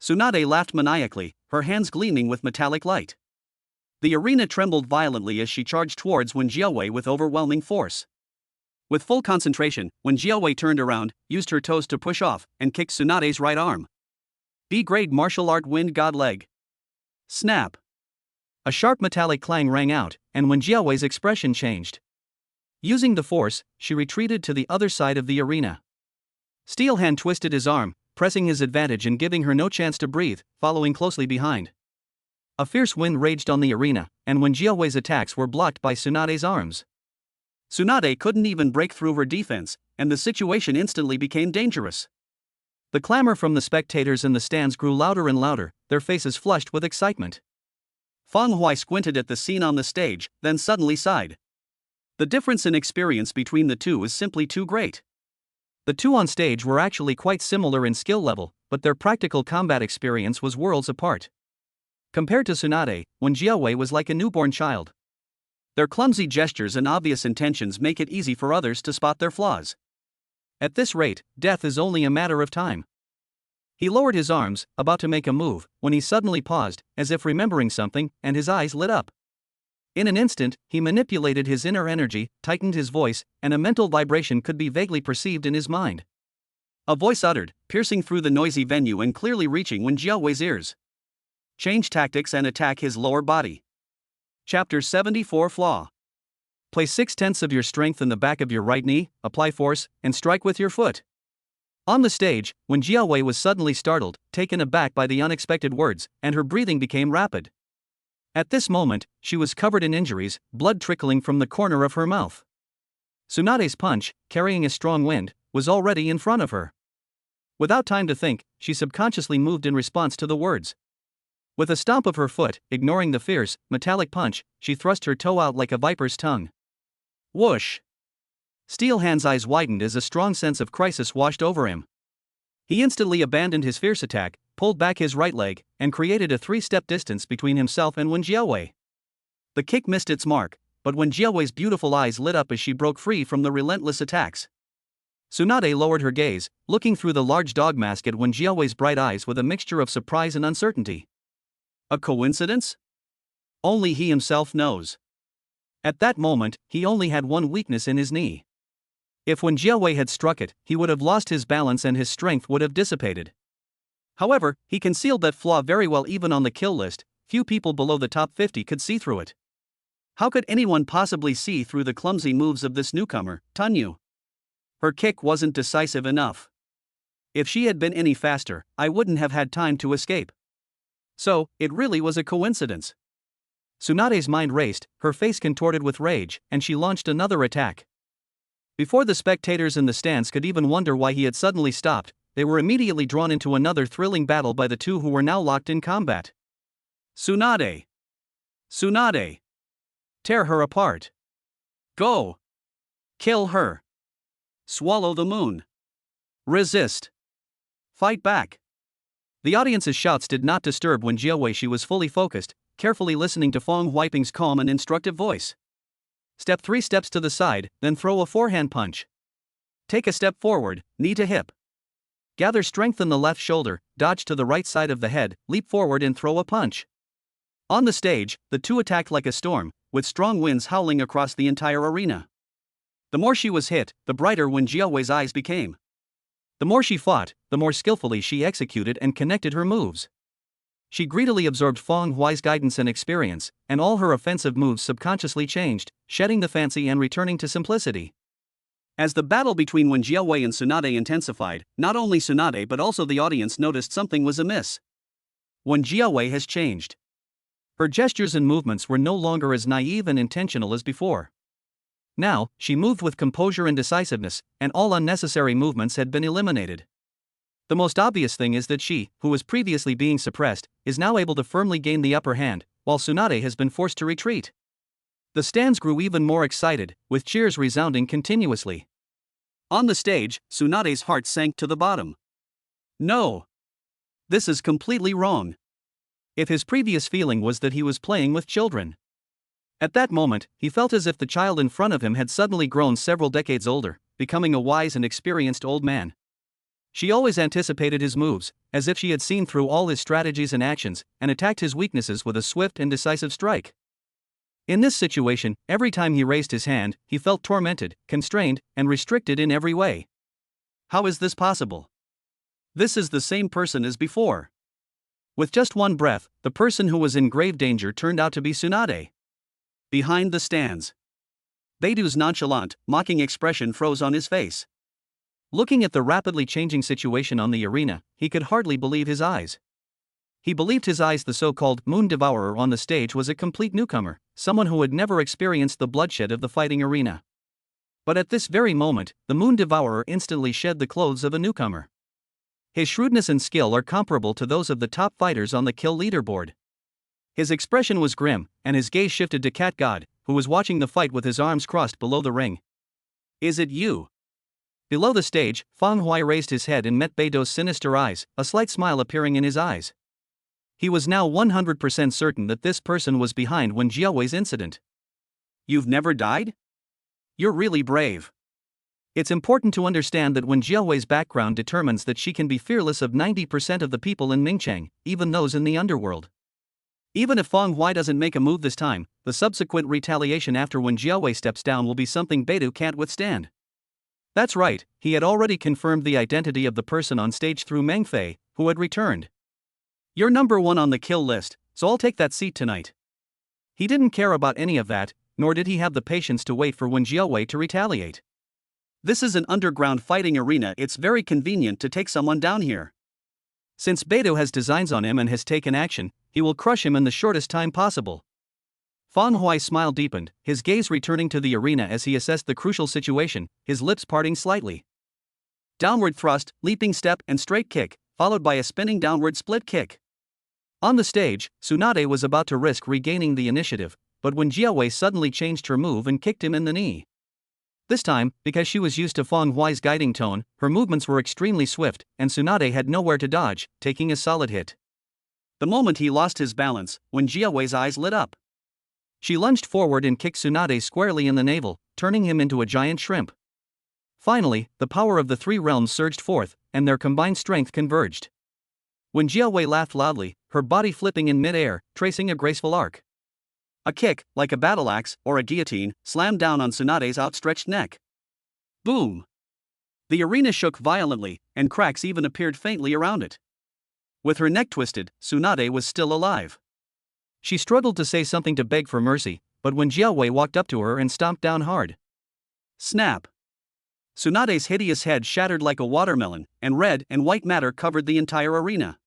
S1: Tsunade laughed maniacally, her hands gleaming with metallic light. The arena trembled violently as she charged towards Wen Jiawei with overwhelming force. With full concentration, Wen Jiawei turned around, used her toes to push off, and kicked Tsunade's right arm. B-grade martial art wind god leg. Snap. A sharp metallic clang rang out, and Wen Jiawei's expression changed. Using the force, she retreated to the other side of the arena. Steel Hand twisted his arm, pressing his advantage and giving her no chance to breathe, following closely behind. A fierce wind raged on the arena, and Wen Jiawei's attacks were blocked by Tsunade's arms. Tsunade couldn't even break through her defense, and the situation instantly became dangerous. The clamor from the spectators in the stands grew louder and louder, their faces flushed with excitement. Feng Hui squinted at the scene on the stage, then suddenly sighed. The difference in experience between the two is simply too great. The two on stage were actually quite similar in skill level, but their practical combat experience was worlds apart. Compared to Tsunade, Wen Jiawei was like a newborn child. Their clumsy gestures and obvious intentions make it easy for others to spot their flaws. At this rate, death is only a matter of time. He lowered his arms, about to make a move, when he suddenly paused, as if remembering something, and his eyes lit up. In an instant, he manipulated his inner energy, tightened his voice, and a mental vibration could be vaguely perceived in his mind. A voice uttered, piercing through the noisy venue and clearly reaching Wen Jiawei's ears. Change tactics and attack his lower body. Chapter 74 Flaw. Place 6/10 of your strength in the back of your right knee, apply force, and strike with your foot. On the stage, Wen Jiawei was suddenly startled, taken aback by the unexpected words, and her breathing became rapid. At this moment, she was covered in injuries, blood trickling from the corner of her mouth. Tsunade's punch, carrying a strong wind, was already in front of her. Without time to think, she subconsciously moved in response to the words. With a stomp of her foot, ignoring the fierce, metallic punch, she thrust her toe out like a viper's tongue. Whoosh! Steel Hand's eyes widened as a strong sense of crisis washed over him. He instantly abandoned his fierce attack, pulled back his right leg, and created a 3-step distance between himself and Wen Jiawei. The kick missed its mark, but Wen Jiawei's beautiful eyes lit up as she broke free from the relentless attacks. Tsunade lowered her gaze, looking through the large dog mask at Wen Jiawei's bright eyes with a mixture of surprise and uncertainty. A coincidence? Only he himself knows. At that moment, he only had one weakness in his knee. If Wen Jiawei had struck it, he would have lost his balance and his strength would have dissipated. However, he concealed that flaw very well. Even on the kill list, few people below the top 50 could see through it. How could anyone possibly see through the clumsy moves of this newcomer, Tanyu? Her kick wasn't decisive enough. If she had been any faster, I wouldn't have had time to escape. So, it really was a coincidence. Tsunade's mind raced, her face contorted with rage, and she launched another attack. Before the spectators in the stands could even wonder why he had suddenly stopped, they were immediately drawn into another thrilling battle by the two who were now locked in combat. Tsunade! Tsunade! Tear her apart! Go! Kill her! Swallow the moon! Resist! Fight back! The audience's shouts did not disturb Wen Jiawei. She was fully focused, carefully listening to Feng Huiping's calm and instructive voice. Step 3 steps to the side, then throw a forehand punch. Take a step forward, knee to hip. Gather strength in the left shoulder, dodge to the right side of the head, leap forward and throw a punch. On the stage, the two attacked like a storm, with strong winds howling across the entire arena. The more she was hit, the brighter Wen Jiawei's eyes became. The more she fought, the more skillfully she executed and connected her moves. She greedily absorbed Feng Hui's guidance and experience, and all her offensive moves subconsciously changed, shedding the fancy and returning to simplicity. As the battle between Wen Jiawei and Tsunade intensified, not only Tsunade but also the audience noticed something was amiss. Wen Jiawei has changed. Her gestures and movements were no longer as naive and intentional as before. Now, she moved with composure and decisiveness, and all unnecessary movements had been eliminated. The most obvious thing is that she, who was previously being suppressed, is now able to firmly gain the upper hand, while Tsunade has been forced to retreat. The stands grew even more excited, with cheers resounding continuously. On the stage, Tsunade's heart sank to the bottom. No! This is completely wrong. If his previous feeling was that he was playing with children. At that moment, he felt as if the child in front of him had suddenly grown several decades older, becoming a wise and experienced old man. She always anticipated his moves, as if she had seen through all his strategies and actions, and attacked his weaknesses with a swift and decisive strike. In this situation, every time he raised his hand, he felt tormented, constrained, and restricted in every way. How is this possible? This is the same person as before. With just one breath, the person who was in grave danger turned out to be Tsunade. Behind the stands, Beidou's nonchalant, mocking expression froze on his face. Looking at the rapidly changing situation on the arena, he could hardly believe his eyes. He believed his eyes. The so-called Moon Devourer on the stage was a complete newcomer, someone who had never experienced the bloodshed of the fighting arena. But at this very moment, the Moon Devourer instantly shed the clothes of a newcomer. His shrewdness and skill are comparable to those of the top fighters on the kill leaderboard. His expression was grim, and his gaze shifted to Cat God, who was watching the fight with his arms crossed below the ring. Is it you? Below the stage, Feng Hui raised his head and met Beidou's sinister eyes, a slight smile appearing in his eyes. He was now 100% certain that this person was behind Wen Jiaowei's incident. You've never died? You're really brave. It's important to understand that Wen Jiaowei's background determines that she can be fearless of 90% of the people in Mingchang, even those in the underworld. Even if Feng Hui doesn't make a move this time, the subsequent retaliation after Wen Jiaowei steps down will be something Beidou can't withstand. That's right, he had already confirmed the identity of the person on stage through Meng Fei, who had returned. You're number one on the kill list, so I'll take that seat tonight. He didn't care about any of that, nor did he have the patience to wait for Wen Jiaowei to retaliate. This is an underground fighting arena. It's very convenient to take someone down here. Since Beidou has designs on him and has taken action, he will crush him in the shortest time possible. Feng Hui's smile deepened, his gaze returning to the arena as he assessed the crucial situation, his lips parting slightly. Downward thrust, leaping step, and straight kick, followed by a spinning downward split kick. On the stage, Tsunade was about to risk regaining the initiative, but Wen Jiaowei suddenly changed her move and kicked him in the knee. This time, because she was used to Feng Hui's guiding tone, her movements were extremely swift, and Tsunade had nowhere to dodge, taking a solid hit. The moment he lost his balance, Wen Jiaowei's eyes lit up. She lunged forward and kicked Tsunade squarely in the navel, turning him into a giant shrimp. Finally, the power of the three realms surged forth, and their combined strength converged. Wen Jiaowei laughed loudly, her body flipping in mid-air, tracing a graceful arc. A kick, like a battle axe or a guillotine, slammed down on Tsunade's outstretched neck. Boom! The arena shook violently, and cracks even appeared faintly around it. With her neck twisted, Tsunade was still alive. She struggled to say something to beg for mercy, but Wen Jiaowei walked up to her and stomped down hard. Snap! Tsunade's hideous head shattered like a watermelon, and red and white matter covered the entire arena.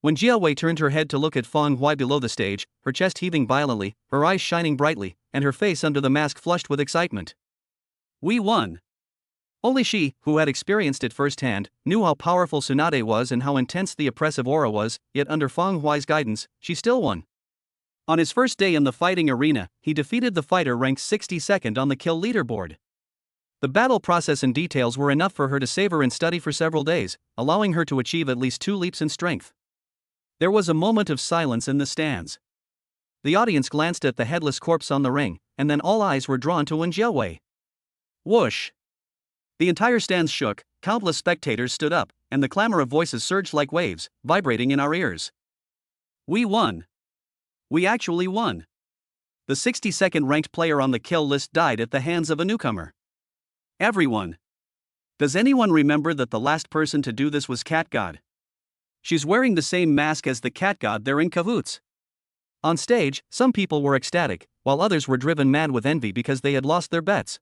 S1: When Jiaowei turned her head to look at Feng Hui below the stage, her chest heaving violently, her eyes shining brightly, and her face under the mask flushed with excitement. We won! Only she, who had experienced it firsthand, knew how powerful Tsunade was and how intense the oppressive aura was, yet under Feng Hui's guidance, she still won. On his first day in the fighting arena, he defeated the fighter ranked 62nd on the kill leaderboard. The battle process and details were enough for her to savor and study for several days, allowing her to achieve at least 2 leaps in strength. There was a moment of silence in the stands. The audience glanced at the headless corpse on the ring, and then all eyes were drawn to Wen Jiaowei. Whoosh! The entire stands shook, countless spectators stood up, and the clamor of voices surged like waves, vibrating in our ears. We won! We actually won! The 62nd ranked player on the kill list died at the hands of a newcomer. Everyone! Does anyone remember that the last person to do this was Cat God? She's wearing the same mask as the Cat God. They're in cahoots. On stage, some people were ecstatic, while others were driven mad with envy because they had lost their bets.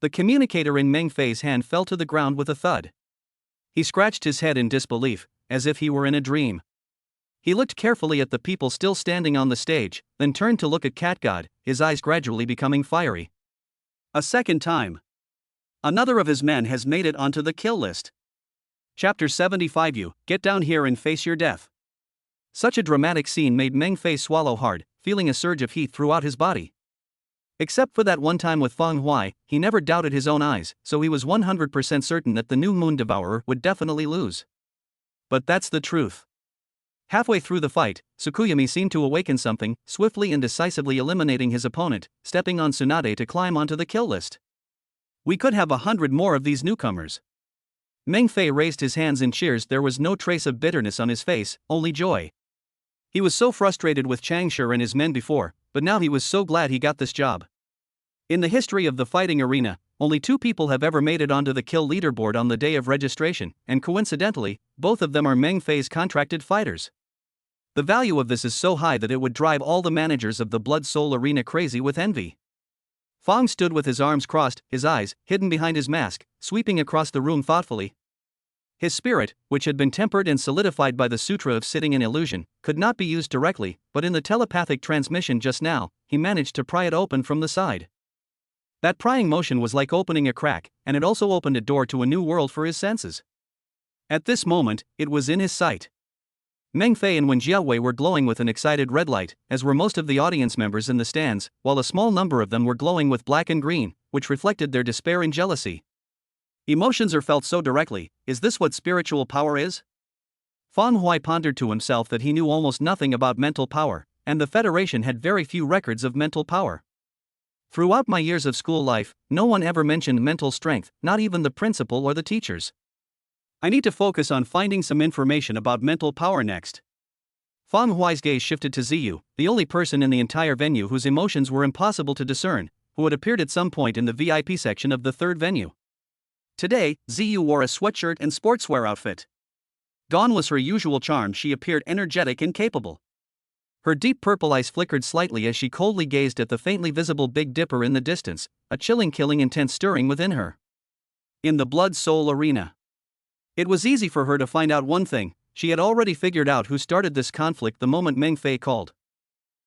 S1: The communicator in Meng Fei's hand fell to the ground with a thud. He scratched his head in disbelief, as if he were in a dream. He looked carefully at the people still standing on the stage, then turned to look at Cat God, his eyes gradually becoming fiery. A second time. Another of his men has made it onto the kill list. Chapter 75. You, get down here and face your death. Such a dramatic scene made Meng Fei swallow hard, feeling a surge of heat throughout his body. Except for that one time with Feng Huai, he never doubted his own eyes, so he was 100% certain that the new Moon Devourer would definitely lose. But that's the truth. Halfway through the fight, Tsukuyami seemed to awaken something, swiftly and decisively eliminating his opponent, stepping on Tsunade to climb onto the kill list. We could have 100 more of these newcomers. Meng Fei raised his hands in cheers. There was no trace of bitterness on his face, only joy. He was so frustrated with Changshi and his men before, but now he was so glad he got this job. In the history of the fighting arena, only 2 people have ever made it onto the kill leaderboard on the day of registration, and coincidentally, both of them are Meng Fei's contracted fighters. The value of this is so high that it would drive all the managers of the Blood Soul Arena crazy with envy. Fang stood with his arms crossed, his eyes hidden behind his mask, sweeping across the room thoughtfully. His spirit, which had been tempered and solidified by the Sutra of Sitting in Illusion, could not be used directly, but in the telepathic transmission just now, he managed to pry it open from the side. That prying motion was like opening a crack, and it also opened a door to a new world for his senses. At this moment, it was in his sight. Meng Fei and Wen Jiawei were glowing with an excited red light, as were most of the audience members in the stands, while a small number of them were glowing with black and green, which reflected their despair and jealousy. Emotions are felt so directly. Is this what spiritual power is? Fang Huai pondered to himself that he knew almost nothing about mental power, and the Federation had very few records of mental power. Throughout my years of school life, no one ever mentioned mental strength, not even the principal or the teachers. I need to focus on finding some information about mental power next. Fang Huai's gaze shifted to Ziyu, the only person in the entire venue whose emotions were impossible to discern, who had appeared at some point in the VIP section of the third venue. Today, Ziyu wore a sweatshirt and sportswear outfit. Gone was her usual charm. She appeared energetic and capable. Her deep purple eyes flickered slightly as she coldly gazed at the faintly visible Big Dipper in the distance, a chilling killing intent stirring within her. In the Blood Soul Arena. It was easy for her to find out one thing. She had already figured out who started this conflict the moment Meng Fei called.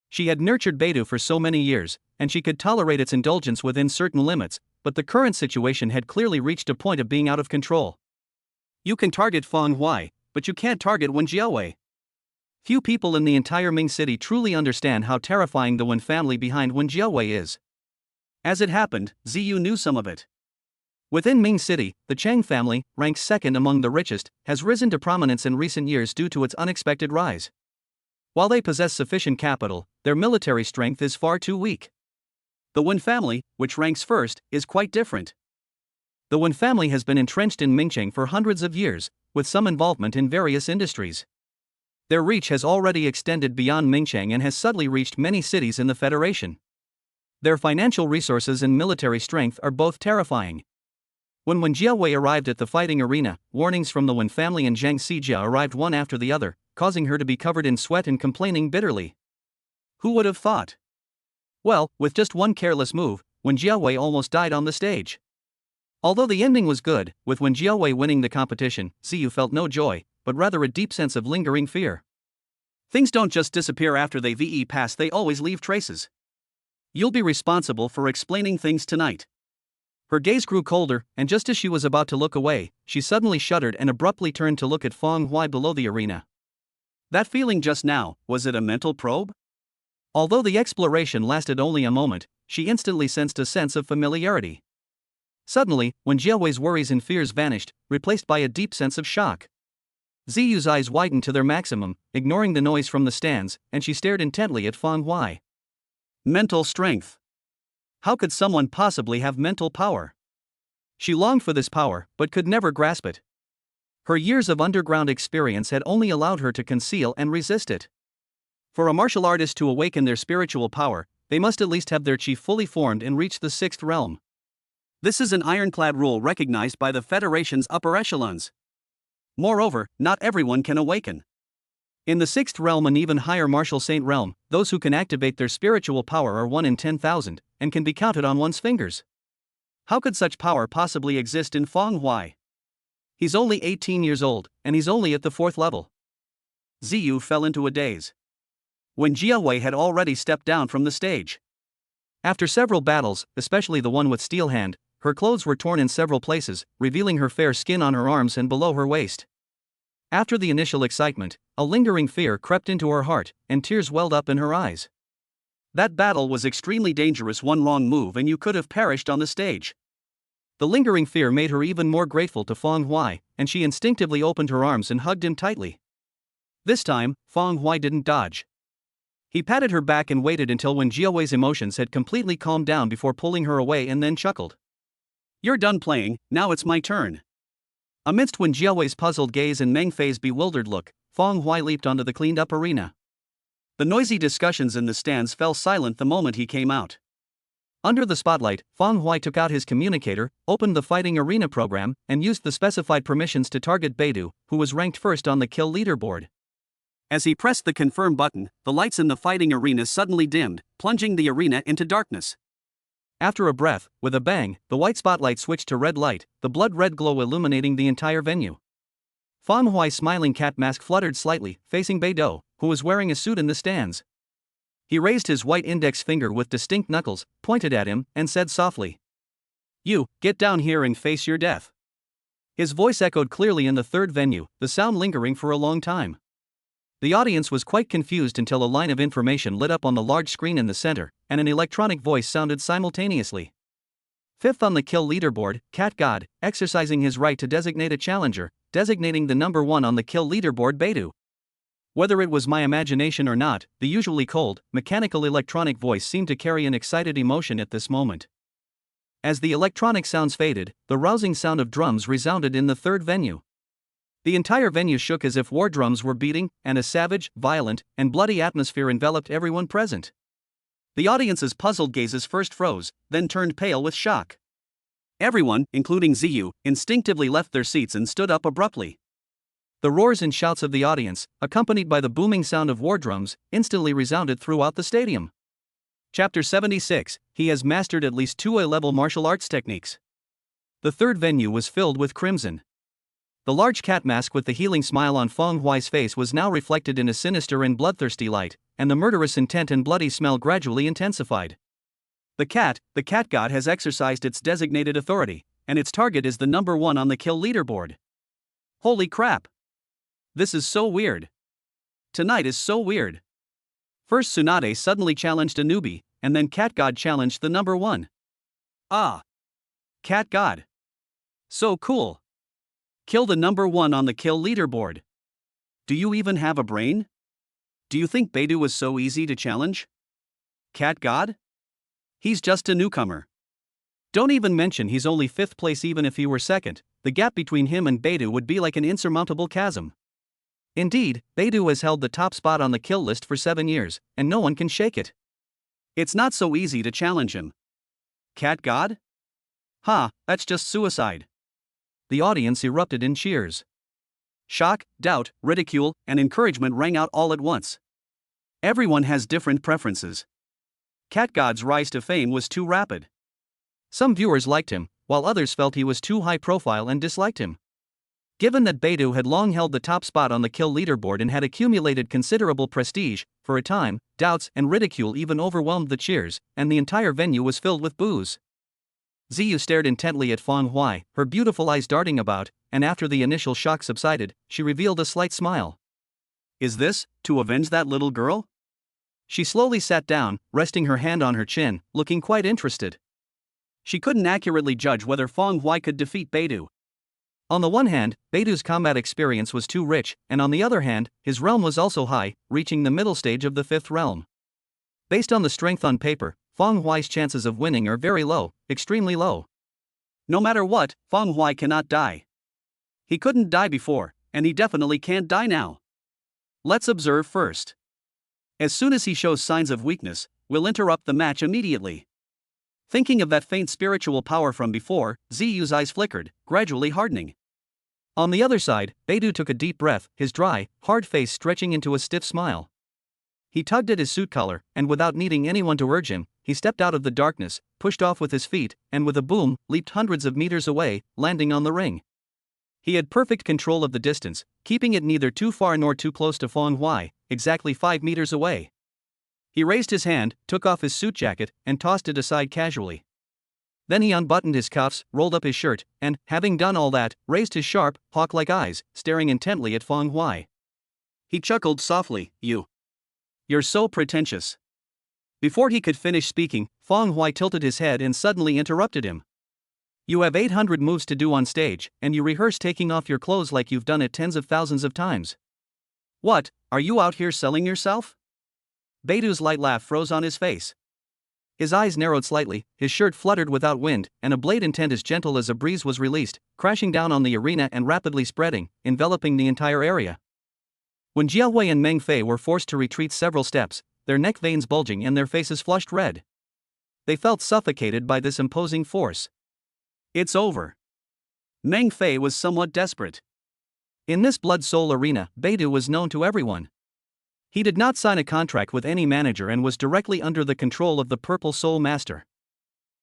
S1: She had nurtured Beidou for so many years, and she could tolerate its indulgence within certain limits, but the current situation had clearly reached a point of being out of control. You can target Fang Huai, but you can't target Wen Jiawei. Few people in the entire Ming city truly understand how terrifying the Wen family behind Wen Jiawei is. As it happened, Ziyu knew some of it. Within Ming City, the Cheng family, ranked second among the richest, has risen to prominence in recent years due to its unexpected rise. While they possess sufficient capital, their military strength is far too weak. The Wen family, which ranks first, is quite different. The Wen family has been entrenched in Mingcheng for hundreds of years, with some involvement in various industries. Their reach has already extended beyond Mingcheng and has subtly reached many cities in the Federation. Their financial resources and military strength are both terrifying. When Wen Jiawei arrived at the fighting arena, warnings from the Wen family and Zhang Xijia arrived one after the other, causing her to be covered in sweat and complaining bitterly. Who would have thought? Well, with just one careless move, Wen Jiawei almost died on the stage. Although the ending was good, with Wen Jiawei winning the competition, Ziyu felt no joy, but rather a deep sense of lingering fear. Things don't just disappear after they VE pass, they always leave traces. You'll be responsible for explaining things tonight. Her gaze grew colder, and just as she was about to look away, she suddenly shuddered and abruptly turned to look at Fang Huai below the arena. That feeling just now, was it a mental probe? Although the exploration lasted only a moment, she instantly sensed a sense of familiarity. Suddenly, Wen Jiawei's worries and fears vanished, replaced by a deep sense of shock. Ziyu's eyes widened to their maximum, ignoring the noise from the stands, and she stared intently at Fang Huai. Mental strength. How could someone possibly have mental power? She longed for this power, but could never grasp it. Her years of underground experience had only allowed her to conceal and resist it. For a martial artist to awaken their spiritual power, they must at least have their chi fully formed and reach the 6th realm. This is an ironclad rule recognized by the Federation's upper echelons. Moreover, not everyone can awaken. In the 6th realm and even higher martial saint realm, those who can activate their spiritual power are 1 in 10,000, and can be counted on one's fingers. How could such power possibly exist in Fang Huai? He's only 18 years old, and he's only at the 4th level. Ziyu fell into a daze. Wen Jiawei had already stepped down from the stage. After several battles, especially the one with Steel Hand, her clothes were torn in several places, revealing her fair skin on her arms and below her waist. After the initial excitement, a lingering fear crept into her heart, and tears welled up in her eyes. That battle was extremely dangerous. One wrong move and you could have perished on the stage. The lingering fear made her even more grateful to Feng Huai, and she instinctively opened her arms and hugged him tightly. This time, Feng Huai didn't dodge. He patted her back and waited until when Jiawei's emotions had completely calmed down before pulling her away and then chuckled. You're done playing, now it's my turn. Amidst Wen Jiawei's puzzled gaze and Meng Fei's bewildered look, Feng Huai leaped onto the cleaned-up arena. The noisy discussions in the stands fell silent the moment he came out. Under the spotlight, Feng Huai took out his communicator, opened the fighting arena program, and used the specified permissions to target Beidou, who was ranked first on the kill leaderboard. As he pressed the confirm button, the lights in the fighting arena suddenly dimmed, plunging the arena into darkness. After a breath, with a bang, the white spotlight switched to red light, the blood-red glow illuminating the entire venue. Feng Huai's smiling cat mask fluttered slightly, facing Beidou, who was wearing a suit in the stands. He raised his white index finger with distinct knuckles, pointed at him, and said softly, "You, get down here and face your death." His voice echoed clearly in the third venue, the sound lingering for a long time. The audience was quite confused until a line of information lit up on the large screen in the center, and an electronic voice sounded simultaneously. Fifth on the kill leaderboard, Cat God, exercising his right to designate a challenger, designating the number one on the kill leaderboard Beidou. Whether it was my imagination or not, the usually cold, mechanical electronic voice seemed to carry an excited emotion at this moment. As the electronic sounds faded, the rousing sound of drums resounded in the third venue. The entire venue shook as if war drums were beating, and a savage, violent, and bloody atmosphere enveloped everyone present. The audience's puzzled gazes first froze, then turned pale with shock. Everyone, including Ziyu, instinctively left their seats and stood up abruptly. The roars and shouts of the audience, accompanied by the booming sound of war drums, instantly resounded throughout the stadium. Chapter 76, he has mastered at least 2 A-level martial arts techniques. The third venue was filled with crimson. The large cat mask with the healing smile on Feng Huai's face was now reflected in a sinister and bloodthirsty light, and the murderous intent and bloody smell gradually intensified. The cat god has exercised its designated authority, and its target is the number one on the kill leaderboard. Holy crap! This is so weird. Tonight is so weird. First Tsunade suddenly challenged a newbie, and then Cat God challenged the number one. Ah! Cat God. So cool. Kill the number one on the kill leaderboard. Do you even have a brain? Do you think Beidou was so easy to challenge? Cat God? He's just a newcomer. Don't even mention he's only 5th place. Even if he were second, the gap between him and Beidou would be like an insurmountable chasm. Indeed, Beidou has held the top spot on the kill list for 7 years, and no one can shake it. It's not so easy to challenge him. Cat God? Ha, that's just suicide. The audience erupted in cheers. Shock, doubt, ridicule, and encouragement rang out all at once. Everyone has different preferences. Cat God's rise to fame was too rapid. Some viewers liked him, while others felt he was too high profile and disliked him. Given that Beidou had long held the top spot on the kill leaderboard and had accumulated considerable prestige, for a time, doubts and ridicule even overwhelmed the cheers, and the entire venue was filled with boos. Ziyu stared intently at Feng Huai, her beautiful eyes darting about, and after the initial shock subsided, she revealed a slight smile. Is this, to avenge that little girl? She slowly sat down, resting her hand on her chin, looking quite interested. She couldn't accurately judge whether Feng Huai could defeat Beidou. On the one hand, Beidou's combat experience was too rich, and on the other hand, his realm was also high, reaching the middle stage of the 5th realm. Based on the strength on paper, Feng Huai's chances of winning are very low, extremely low. No matter what, Feng Huai cannot die. He couldn't die before, and he definitely can't die now. Let's observe first. As soon as he shows signs of weakness, we'll interrupt the match immediately. Thinking of that faint spiritual power from before, Ziyu's eyes flickered, gradually hardening. On the other side, Beidou took a deep breath, his dry, hard face stretching into a stiff smile. He tugged at his suit collar, and without needing anyone to urge him, he stepped out of the darkness, pushed off with his feet, and with a boom, leaped hundreds of meters away, landing on the ring. He had perfect control of the distance, keeping it neither too far nor too close to Feng Huai, exactly 5 meters away. He raised his hand, took off his suit jacket, and tossed it aside casually. Then he unbuttoned his cuffs, rolled up his shirt, and, having done all that, raised his sharp, hawk-like eyes, staring intently at Feng Huai. He chuckled softly, You're so pretentious. Before he could finish speaking, Feng Hui tilted his head and suddenly interrupted him. You have 800 moves to do on stage, and you rehearse taking off your clothes like you've done it tens of thousands of times. What, are you out here selling yourself? Beidu's light laugh froze on his face. His eyes narrowed slightly, his shirt fluttered without wind, and a blade intent as gentle as a breeze was released, crashing down on the arena and rapidly spreading, enveloping the entire area. When Jiahui and Meng Fei were forced to retreat several steps, their neck veins bulging and their faces flushed red. They felt suffocated by this imposing force. It's over. Meng Fei was somewhat desperate. In this blood soul arena, Beidu was known to everyone. He did not sign a contract with any manager and was directly under the control of the Purple Soul Master.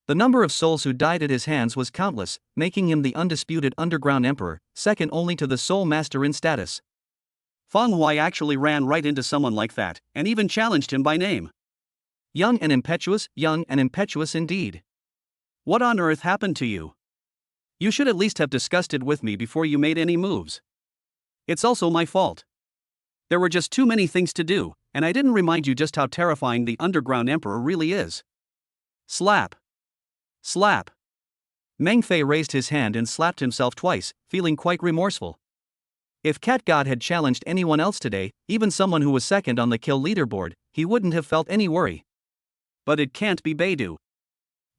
S1: The number of souls who died at his hands was countless, making him the undisputed underground emperor, second only to the Soul Master in status. Feng Hui actually ran right into someone like that, and even challenged him by name. Young and impetuous indeed. What on earth happened to you? You should at least have discussed it with me before you made any moves. It's also my fault. There were just too many things to do, and I didn't remind you just how terrifying the underground emperor really is. Slap. Slap. Meng Fei raised his hand and slapped himself twice, feeling quite remorseful. If Cat God had challenged anyone else today, even someone who was second on the kill leaderboard, he wouldn't have felt any worry. But it can't be Beidu.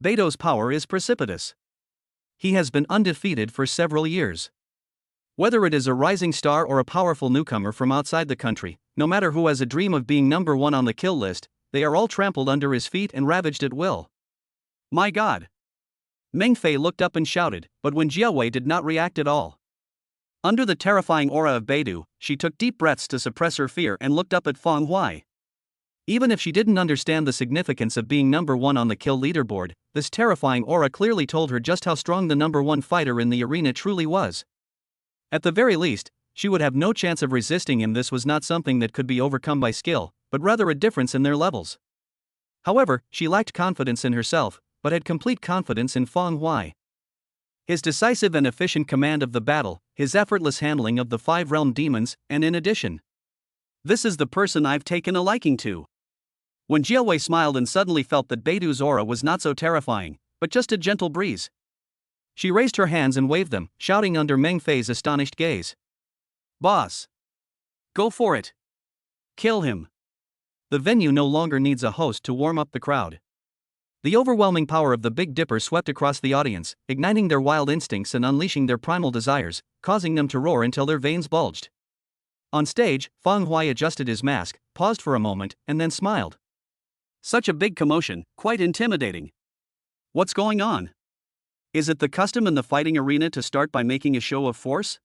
S1: Beidu's power is precipitous. He has been undefeated for several years. Whether it is a rising star or a powerful newcomer from outside the country, no matter who has a dream of being number one on the kill list, they are all trampled under his feet and ravaged at will. My God! Meng Fei looked up and shouted, but when Jiahui did not react at all. Under the terrifying aura of Beidu, she took deep breaths to suppress her fear and looked up at Feng Hui. Even if she didn't understand the significance of being number one on the kill leaderboard, this terrifying aura clearly told her just how strong the number one fighter in the arena truly was. At the very least, she would have no chance of resisting him. This was not something that could be overcome by skill, but rather a difference in their levels. However, she lacked confidence in herself, but had complete confidence in Feng Hui. His decisive and efficient command of the battle, his effortless handling of the 5 realm demons, and in addition, this is the person I've taken a liking to. When Jiahui smiled and suddenly felt that Beidu's aura was not so terrifying, but just a gentle breeze. She raised her hands and waved them, shouting under Meng Fei's astonished gaze. Boss! Go for it! Kill him! The venue no longer needs a host to warm up the crowd. The overwhelming power of the Big Dipper swept across the audience, igniting their wild instincts and unleashing their primal desires, causing them to roar until their veins bulged. On stage, Feng Hui adjusted his mask, paused for a moment, and then smiled. Such a big commotion, quite intimidating. What's going on? Is it the custom in the fighting arena to start by making a show of force?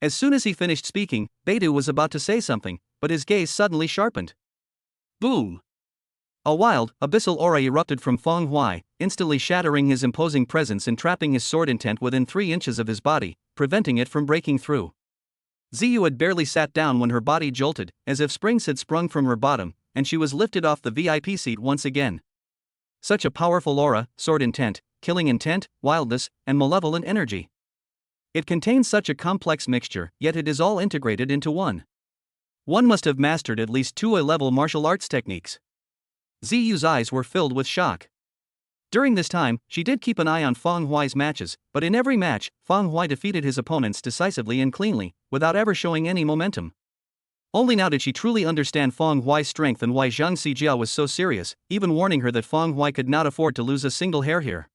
S1: As soon as he finished speaking, Beidu was about to say something, but his gaze suddenly sharpened. Boom! A wild, abyssal aura erupted from Feng Hui, instantly shattering his imposing presence and trapping his sword intent within 3 inches of his body, preventing it from breaking through. Ziyu had barely sat down when her body jolted, as if springs had sprung from her bottom, and she was lifted off the VIP seat once again. Such a powerful aura, sword intent, killing intent, wildness, and malevolent energy. It contains such a complex mixture, yet it is all integrated into one. One must have mastered at least 2 A-level martial arts techniques. Ziyu's eyes were filled with shock. During this time, she did keep an eye on Feng Hui's matches, but in every match, Feng Hui defeated his opponents decisively and cleanly, without ever showing any momentum. Only now did she truly understand Feng Hui's strength and why Zhang Xijia was so serious, even warning her that Feng Hui could not afford to lose a single hair here.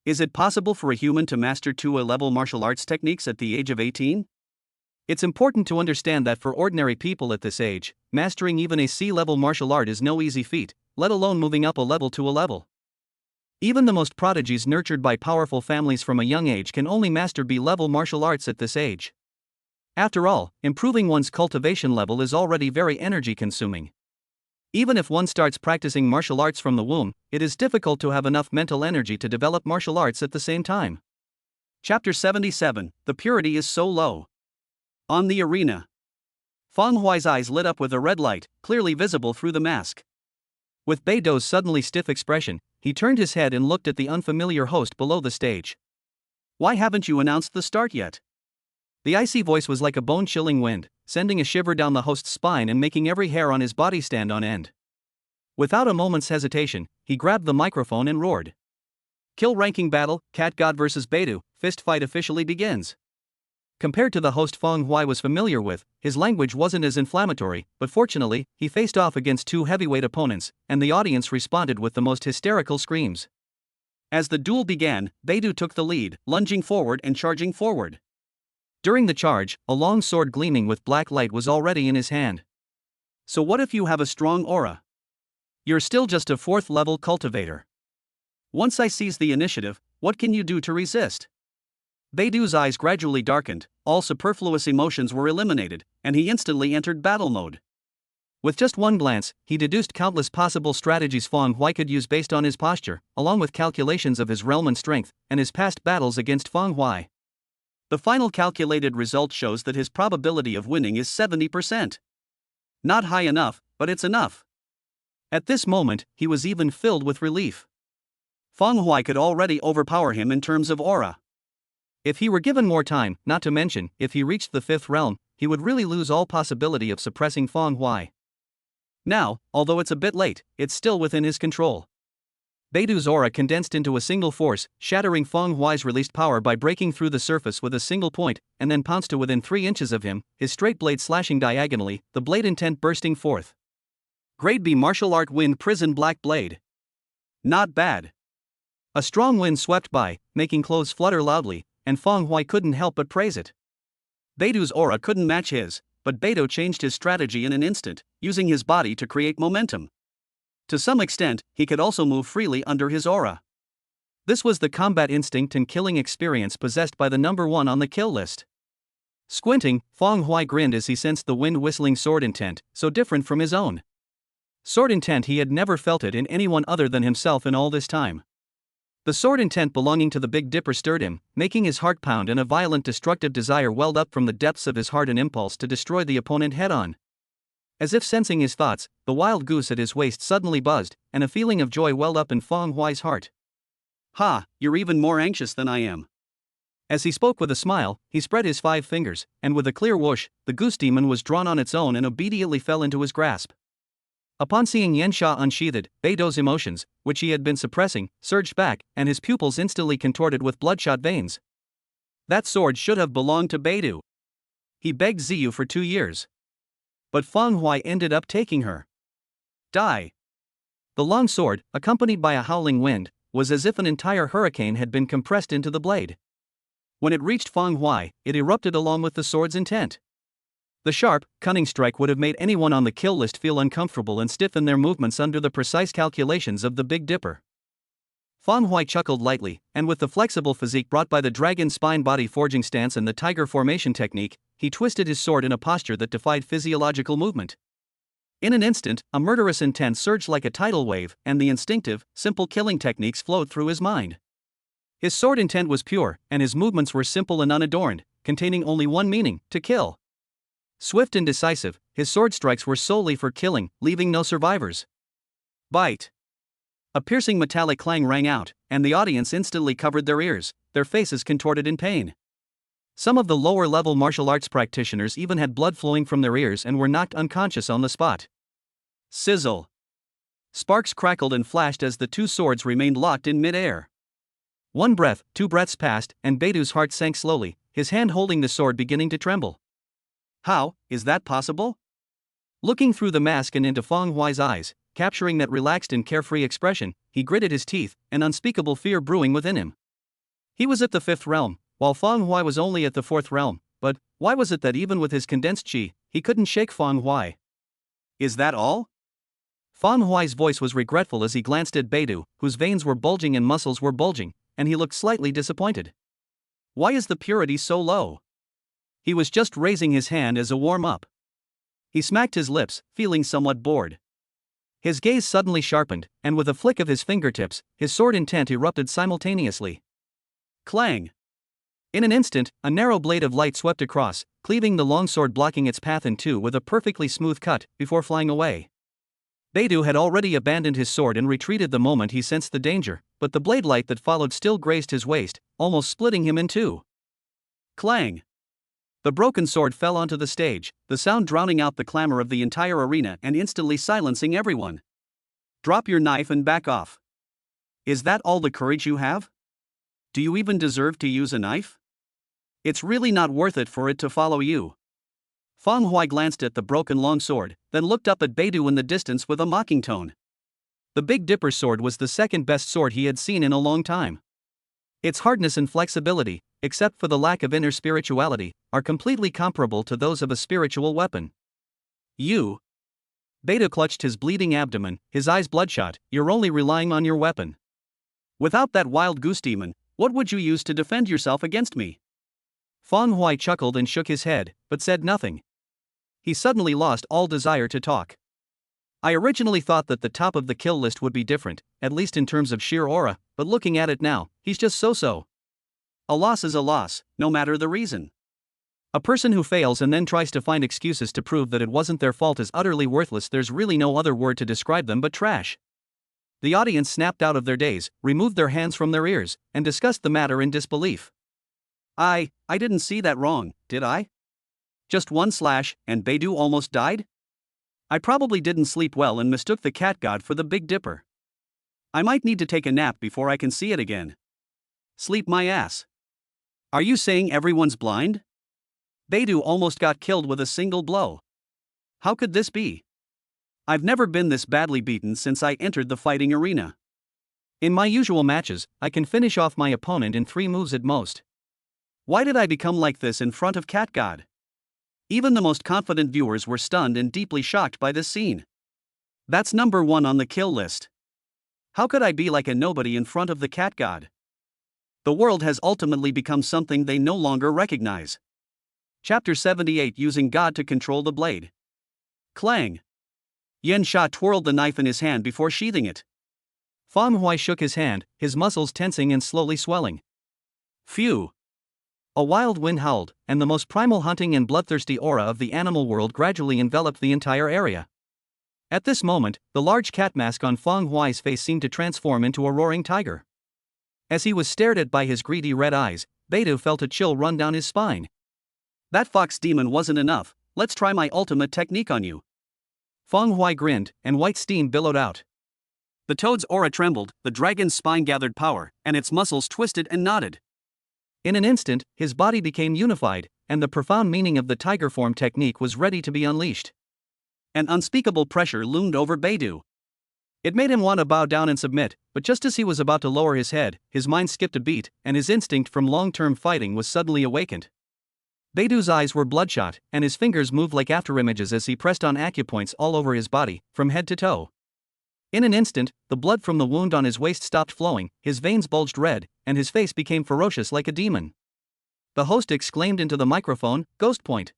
S1: Is it possible for a human to master 2 A-level martial arts techniques at the age of 18? It's important to understand that for ordinary people at this age, mastering even a C-level martial art is no easy feat, let alone moving up a level to a level. Even the most prodigies nurtured by powerful families from a young age can only master B-level martial arts at this age. After all, improving one's cultivation level is already very energy-consuming. Even if one starts practicing martial arts from the womb, it is difficult to have enough mental energy to develop martial arts at the same time. Chapter 77, The Purity is So Low. On the arena. Feng Hui's eyes lit up with a red light, clearly visible through the mask. With Beidu's suddenly stiff expression, he turned his head and looked at the unfamiliar host below the stage. Why haven't you announced the start yet? The icy voice was like a bone-chilling wind, sending a shiver down the host's spine and making every hair on his body stand on end. Without a moment's hesitation, he grabbed the microphone and roared. Kill ranking battle, Cat God vs. Beidou, fist fight officially begins. Compared to the host Feng Hui was familiar with, his language wasn't as inflammatory, but fortunately, he faced off against two heavyweight opponents, and the audience responded with the most hysterical screams. As the duel began, Beidou took the lead, lunging forward and charging forward. During the charge, a long sword gleaming with black light was already in his hand. So what if you have a strong aura? You're still just a 4th level cultivator. Once I seize the initiative, what can you do to resist? Beidou's eyes gradually darkened, all superfluous emotions were eliminated, and he instantly entered battle mode. With just one glance, he deduced countless possible strategies Feng Hui could use based on his posture, along with calculations of his realm and strength, and his past battles against Feng Hui. The final calculated result shows that his probability of winning is 70%. Not high enough, but it's enough. At this moment, he was even filled with relief. Feng Hui could already overpower him in terms of aura. If he were given more time, not to mention, if he reached the 5th realm, he would really lose all possibility of suppressing Feng Hui. Now, although it's a bit late, it's still within his control. Beidou's aura condensed into a single force, shattering Feng Hui's released power by breaking through the surface with a single point, and then pounced to within 3 inches of him, his straight blade slashing diagonally, the blade intent bursting forth. Grade B Martial Art Wind Prison Black Blade. Not bad. A strong wind swept by, making clothes flutter loudly, and Feng Hui couldn't help but praise it. Beidou's aura couldn't match his, but Beidou changed his strategy in an instant, using his body to create momentum. To some extent, he could also move freely under his aura. This was the combat instinct and killing experience possessed by the number 1 on the kill list. Squinting, Feng Hui grinned as he sensed the wind-whistling sword intent, so different from his own. Sword intent he had never felt it in anyone other than himself in all this time. The sword intent belonging to the Big Dipper stirred him, making his heart pound, and a violent destructive desire welled up from the depths of his heart, an impulse to destroy the opponent head-on. As if sensing his thoughts, the wild goose at his waist suddenly buzzed, and a feeling of joy welled up in Feng Hui's heart. Ha, you're even more anxious than I am. As he spoke with a smile, he spread his 5 fingers, and with a clear whoosh, the goose demon was drawn on its own and obediently fell into his grasp. Upon seeing Yanxia unsheathed, Beidou's emotions, which he had been suppressing, surged back, and his pupils instantly contorted with bloodshot veins. That sword should have belonged to Beidou. He begged Ziyu for 2 years. But Feng Hui ended up taking her. Die. The long sword, accompanied by a howling wind, was as if an entire hurricane had been compressed into the blade. When it reached Feng Hui, it erupted along with the sword's intent. The sharp, cunning strike would have made anyone on the kill list feel uncomfortable and stiffen their movements under the precise calculations of the Big Dipper. Feng Hui chuckled lightly, and with the flexible physique brought by the dragon spine body forging stance and the tiger formation technique, he twisted his sword in a posture that defied physiological movement. In an instant, a murderous intent surged like a tidal wave, and the instinctive, simple killing techniques flowed through his mind. His sword intent was pure, and his movements were simple and unadorned, containing only one meaning: to kill. Swift and decisive, his sword strikes were solely for killing, leaving no survivors. Bite. A piercing metallic clang rang out, and the audience instantly covered their ears, their faces contorted in pain. Some of the lower-level martial arts practitioners even had blood flowing from their ears and were knocked unconscious on the spot. Sizzle. Sparks crackled and flashed as the 2 swords remained locked in mid-air. 1 breath, 2 breaths passed, and Beidou's heart sank slowly, his hand holding the sword beginning to tremble. How is that possible? Looking through the mask and into Feng Hui's eyes, capturing that relaxed and carefree expression, he gritted his teeth, an unspeakable fear brewing within him. He was at the 5th realm, while Feng Hui was only at the 4th realm, but why was it that even with his condensed qi, he couldn't shake Feng Hui? Is that all? Feng Hui's voice was regretful as he glanced at Beidou, whose veins were bulging and muscles were bulging, and he looked slightly disappointed. Why is the purity so low? He was just raising his hand as a warm-up. He smacked his lips, feeling somewhat bored. His gaze suddenly sharpened, and with a flick of his fingertips, his sword intent erupted simultaneously. Clang! In an instant, a narrow blade of light swept across, cleaving the longsword, blocking its path in 2 with a perfectly smooth cut, before flying away. Beidou had already abandoned his sword and retreated the moment he sensed the danger, but the blade light that followed still grazed his waist, almost splitting him in 2. Clang! The broken sword fell onto the stage, the sound drowning out the clamor of the entire arena and instantly silencing everyone. Drop your knife and back off. Is that all the courage you have? Do you even deserve to use a knife? It's really not worth it for it to follow you. Feng Hui glanced at the broken longsword, then looked up at Beidou in the distance with a mocking tone. The Big Dipper sword was the second best sword he had seen in a long time. Its hardness and flexibility, except for the lack of inner spirituality, are completely comparable to those of a spiritual weapon. You. Beidou clutched his bleeding abdomen, his eyes bloodshot. You're only relying on your weapon. Without that wild goose demon, what would you use to defend yourself against me? Feng Hui chuckled and shook his head, but said nothing. He suddenly lost all desire to talk. I originally thought that the top of the kill list would be different, at least in terms of sheer aura, but looking at it now, he's just so-so. A loss is a loss, no matter the reason. A person who fails and then tries to find excuses to prove that it wasn't their fault is utterly worthless. There's really no other word to describe them but trash. The audience snapped out of their daze, removed their hands from their ears, and discussed the matter in disbelief. I didn't see that wrong, did I? Just one slash, and Beidou almost died? I probably didn't sleep well and mistook the cat god for the Big Dipper. I might need to take a nap before I can see it again. Sleep my ass. Are you saying everyone's blind? Beidou almost got killed with a single blow. How could this be? I've never been this badly beaten since I entered the fighting arena. In my usual matches, I can finish off my opponent in 3 moves at most. Why did I become like this in front of Cat God? Even the most confident viewers were stunned and deeply shocked by this scene. That's number 1 on the kill list. How could I be like a nobody in front of the Cat God? The world has ultimately become something they no longer recognize. Chapter 78, Using God to Control the Blade. Clang. Yan Sha twirled the knife in his hand before sheathing it. Feng Hui shook his hand, his muscles tensing and slowly swelling. Phew. A wild wind howled, and the most primal hunting and bloodthirsty aura of the animal world gradually enveloped the entire area. At this moment, the large cat mask on Feng Hui's face seemed to transform into a roaring tiger. As he was stared at by his greedy red eyes, Beidou felt a chill run down his spine. That fox demon wasn't enough, let's try my ultimate technique on you. Feng Hui grinned, and white steam billowed out. The toad's aura trembled, the dragon's spine gathered power, and its muscles twisted and knotted. In an instant, his body became unified, and the profound meaning of the tiger form technique was ready to be unleashed. An unspeakable pressure loomed over Beidou. It made him want to bow down and submit, but just as he was about to lower his head, his mind skipped a beat, and his instinct from long-term fighting was suddenly awakened. Beidou's eyes were bloodshot, and his fingers moved like afterimages as he pressed on acupoints all over his body, from head to toe. In an instant, the blood from the wound on his waist stopped flowing, his veins bulged red, and his face became ferocious like a demon. The host exclaimed into the microphone, "Ghost Point."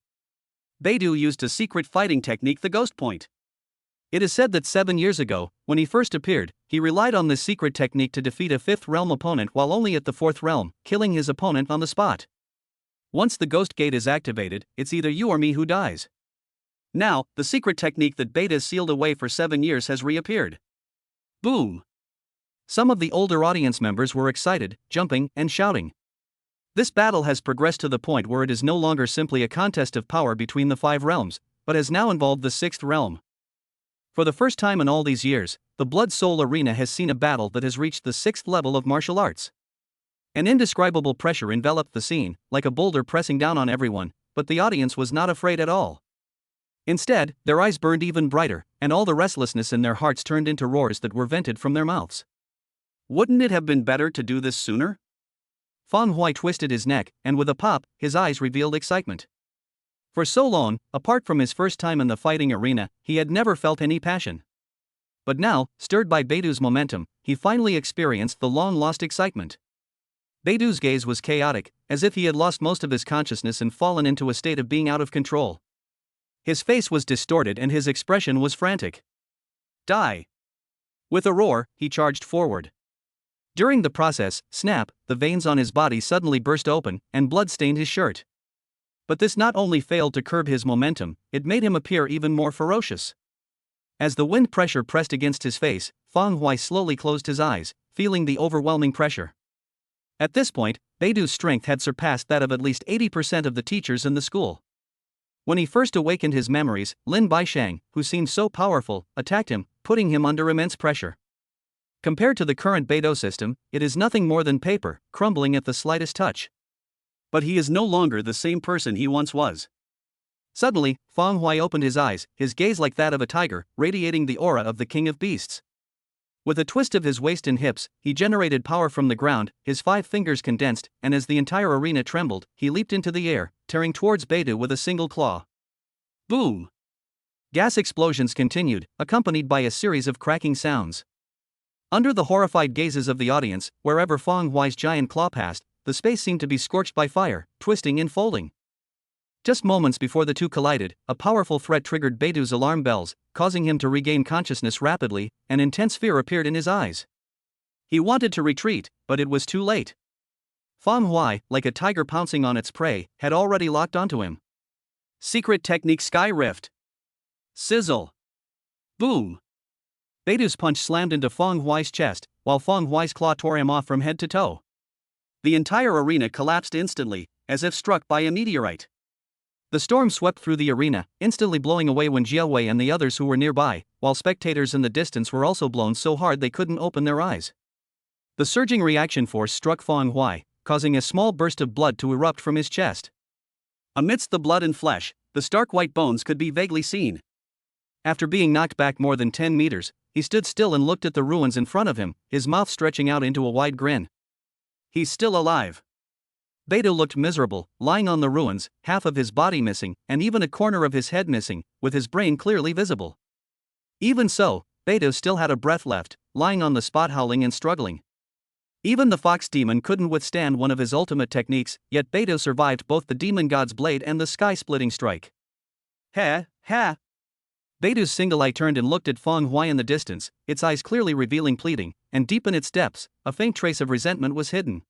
S1: Beidou used a secret fighting technique, the Ghost Point. It is said that 7 years ago, when he first appeared, he relied on this secret technique to defeat a 5th realm opponent while only at the 4th realm, killing his opponent on the spot. Once the Ghost Gate is activated, it's either you or me who dies. Now, the secret technique that Beidou sealed away for 7 years has reappeared. Boom! Some of the older audience members were excited, jumping, and shouting. This battle has progressed to the point where it is no longer simply a contest of power between the 5 realms, but has now involved the 6th realm. For the first time in all these years, the Blood Soul Arena has seen a battle that has reached the 6th level of martial arts. An indescribable pressure enveloped the scene, like a boulder pressing down on everyone, but the audience was not afraid at all. Instead, their eyes burned even brighter, and all the restlessness in their hearts turned into roars that were vented from their mouths. Wouldn't it have been better to do this sooner? Feng Hui twisted his neck, and with a pop, his eyes revealed excitement. For so long, apart from his first time in the fighting arena, he had never felt any passion. But now, stirred by Beidou's momentum, he finally experienced the long-lost excitement. Beidou's gaze was chaotic, as if he had lost most of his consciousness and fallen into a state of being out of control. His face was distorted and his expression was frantic. Die! With a roar, he charged forward. During the process, snap, the veins on his body suddenly burst open, and blood stained his shirt. But this not only failed to curb his momentum, it made him appear even more ferocious. As the wind pressure pressed against his face, Feng Hui slowly closed his eyes, feeling the overwhelming pressure. At this point, Beidou's strength had surpassed that of at least 80% of the teachers in the school. When he first awakened his memories, Lin Baishang, who seemed so powerful, attacked him, putting him under immense pressure. Compared to the current Beidou system, it is nothing more than paper, crumbling at the slightest touch. But he is no longer the same person he once was. Suddenly, Feng Hui opened his eyes, his gaze like that of a tiger, radiating the aura of the king of beasts. With a twist of his waist and hips, he generated power from the ground, his 5 fingers condensed, and as the entire arena trembled, he leaped into the air, tearing towards Beidou with a single claw. Boom! Gas explosions continued, accompanied by a series of cracking sounds. Under the horrified gazes of the audience, wherever Feng Hui's giant claw passed, the space seemed to be scorched by fire, twisting and folding. Just moments before the two collided, a powerful threat triggered Beidou's alarm bells, causing him to regain consciousness rapidly, and intense fear appeared in his eyes. He wanted to retreat, but it was too late. Feng Hui, like a tiger pouncing on its prey, had already locked onto him. Secret technique Sky Rift. Sizzle. Boom. Beidou's punch slammed into Feng Hui's chest, while Feng Hui's claw tore him off from head to toe. The entire arena collapsed instantly, as if struck by a meteorite. The storm swept through the arena, instantly blowing away Wen Jiawei and the others who were nearby, while spectators in the distance were also blown so hard they couldn't open their eyes. The surging reaction force struck Feng Hui, causing a small burst of blood to erupt from his chest. Amidst the blood and flesh, the stark white bones could be vaguely seen. After being knocked back more than 10 meters, he stood still and looked at the ruins in front of him, his mouth stretching out into a wide grin. He's still alive. Beidou looked miserable, lying on the ruins, half of his body missing, and even a corner of his head missing, with his brain clearly visible. Even so, Beidou still had a breath left, lying on the spot howling and struggling. Even the fox demon couldn't withstand one of his ultimate techniques, yet Beidou survived both the demon god's blade and the sky-splitting strike. Ha, ha! Beidou's single eye turned and looked at Feng Hui in the distance, its eyes clearly revealing pleading, and deep in its depths, a faint trace of resentment was hidden.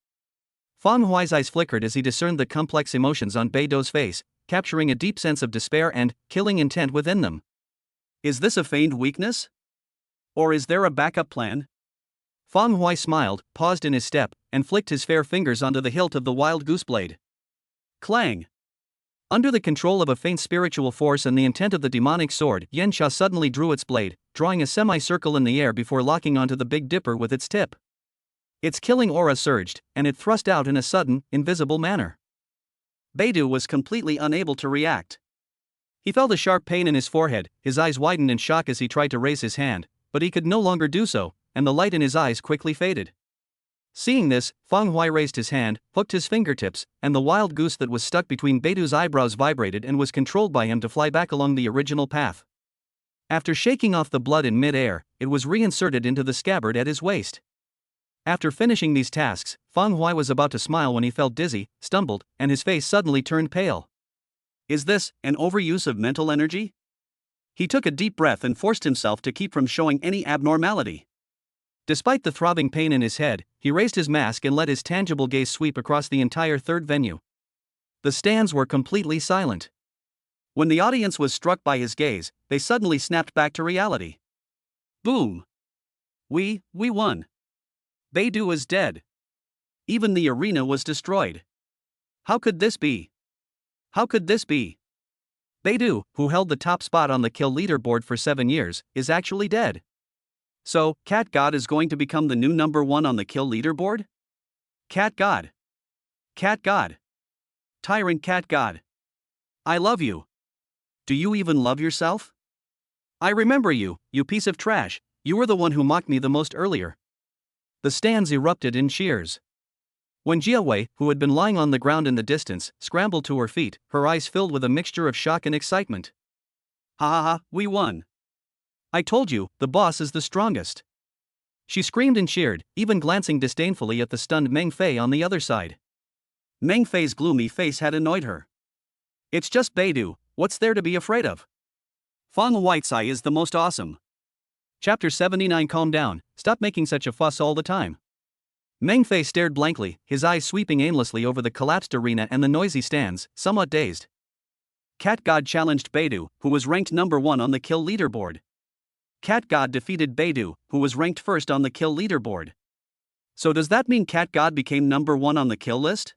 S1: Feng Hui's eyes flickered as he discerned the complex emotions on Beidou's face, capturing a deep sense of despair and killing intent within them. Is this a feigned weakness? Or is there a backup plan? Feng Hui smiled, paused in his step, and flicked his fair fingers onto the hilt of the wild goose blade. Clang! Under the control of a faint spiritual force and the intent of the demonic sword, Yan Sha suddenly drew its blade, drawing a semicircle in the air before locking onto the Big Dipper with its tip. Its killing aura surged, and it thrust out in a sudden, invisible manner. Beidou was completely unable to react. He felt a sharp pain in his forehead, his eyes widened in shock as he tried to raise his hand, but he could no longer do so, and the light in his eyes quickly faded. Seeing this, Feng Hui raised his hand, hooked his fingertips, and the wild goose that was stuck between Beidou's eyebrows vibrated and was controlled by him to fly back along the original path. After shaking off the blood in mid-air, it was reinserted into the scabbard at his waist. After finishing these tasks, Feng Hui was about to smile when he felt dizzy, stumbled, and his face suddenly turned pale. Is this an overuse of mental energy? He took a deep breath and forced himself to keep from showing any abnormality. Despite the throbbing pain in his head, he raised his mask and let his tangible gaze sweep across the entire third venue. The stands were completely silent. When the audience was struck by his gaze, they suddenly snapped back to reality. Boom! We won. Beidou is dead. Even the arena was destroyed. How could this be? How could this be? Beidou, who held the top spot on the kill leaderboard for 7 years, is actually dead. So, Cat God is going to become the new number 1 on the kill leaderboard? Cat God. Cat God. Tyrant Cat God. I love you. Do you even love yourself? I remember you, you piece of trash, you were the one who mocked me the most earlier. The stands erupted in cheers. When Jiawei, who had been lying on the ground in the distance, scrambled to her feet, her eyes filled with a mixture of shock and excitement. Ha ha ha, we won. I told you, the boss is the strongest. She screamed and cheered, even glancing disdainfully at the stunned Meng Fei on the other side. Meng Fei's gloomy face had annoyed her. It's just Beidou, what's there to be afraid of? Feng Hui's is the most awesome. Chapter 79. Calm down, stop making such a fuss all the time. Meng Fei stared blankly, his eyes sweeping aimlessly over the collapsed arena and the noisy stands, somewhat dazed. Cat God challenged Beidou, who was ranked number 1 on the kill leaderboard. Cat God defeated Beidou, who was ranked first on the kill leaderboard. So does that mean Cat God became number 1 on the kill list?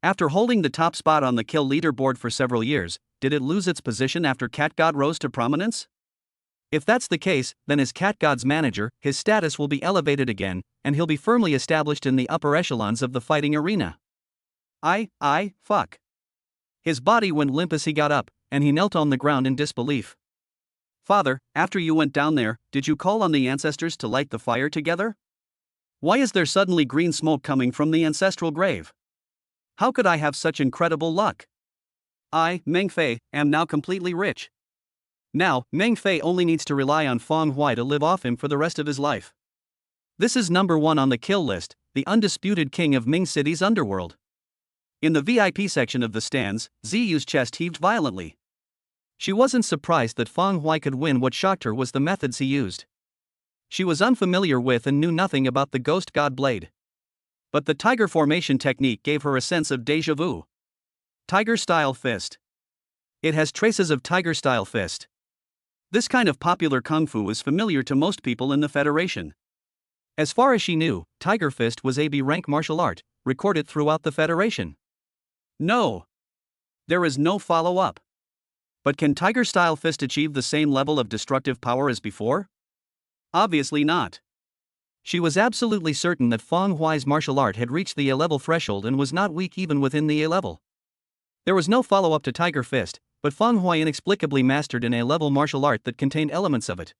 S1: After holding the top spot on the kill leaderboard for several years, did it lose its position after Cat God rose to prominence? If that's the case, then as Cat God's manager, his status will be elevated again, and he'll be firmly established in the upper echelons of the fighting arena. Fuck. His body went limp as he got up, and he knelt on the ground in disbelief. Father, after you went down there, did you call on the ancestors to light the fire together? Why is there suddenly green smoke coming from the ancestral grave? How could I have such incredible luck? I, Meng Fei, am now completely rich. Now, Meng Fei only needs to rely on Feng Huai to live off him for the rest of his life. This is number 1 on the kill list, the undisputed king of Ming City's underworld. In the VIP section of the stands, Ziyu's chest heaved violently. She wasn't surprised that Feng Huai could win. What shocked her was the methods he used. She was unfamiliar with and knew nothing about the Ghost God Blade. But the tiger formation technique gave her a sense of déjà vu. Tiger-style fist. It has traces of tiger-style fist. This kind of popular kung fu is familiar to most people in the Federation. As far as she knew, Tiger Fist was a B rank martial art, recorded throughout the Federation. No. There is no follow-up. But can Tiger-style fist achieve the same level of destructive power as before? Obviously not. She was absolutely certain that Feng Huai's martial art had reached the A-level threshold and was not weak even within the A-level. There was no follow-up to Tiger Fist, but Feng Huai inexplicably mastered an A-level martial art that contained elements of it.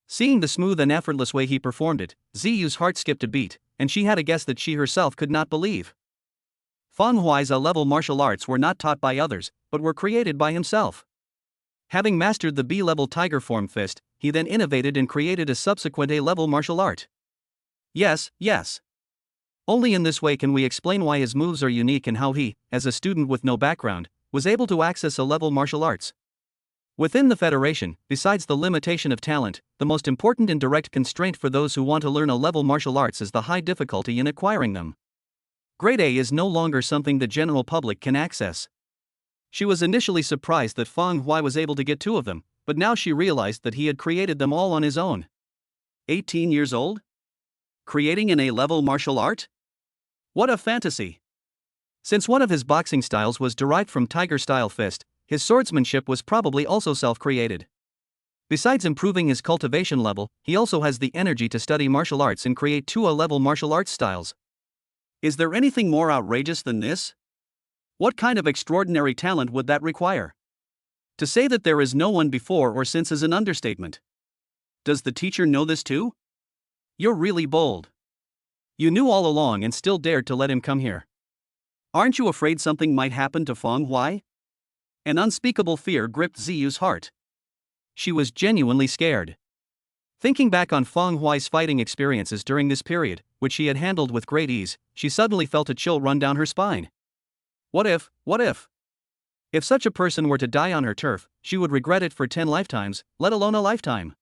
S1: Seeing the smooth and effortless way he performed it, Ziyu's heart skipped a beat, and she had a guess that she herself could not believe. Feng Huai's A-level martial arts were not taught by others, but were created by himself. Having mastered the B-level tiger form fist, he then innovated and created a subsequent A-level martial art. Yes. Only in this way can we explain why his moves are unique and how he, as a student with no background, was able to access A-level martial arts. Within the Federation, besides the limitation of talent, the most important and direct constraint for those who want to learn A-level martial arts is the high difficulty in acquiring them. Grade A is no longer something the general public can access. She was initially surprised that Feng Huai was able to get 2 of them, but now she realized that he had created them all on his own. 18 years old? Creating an A-level martial art? What a fantasy! Since one of his boxing styles was derived from tiger-style fist, his swordsmanship was probably also self-created. Besides improving his cultivation level, he also has the energy to study martial arts and create 2 A-level martial arts styles. Is there anything more outrageous than this? What kind of extraordinary talent would that require? To say that there is no one before or since is an understatement. Does the teacher know this too? You're really bold. You knew all along and still dared to let him come here. Aren't you afraid something might happen to Feng Huai? An unspeakable fear gripped Ziyu's heart. She was genuinely scared. Thinking back on Feng Huai's fighting experiences during this period, which she had handled with great ease, she suddenly felt a chill run down her spine. What if? If such a person were to die on her turf, she would regret it for 10 lifetimes, let alone a lifetime.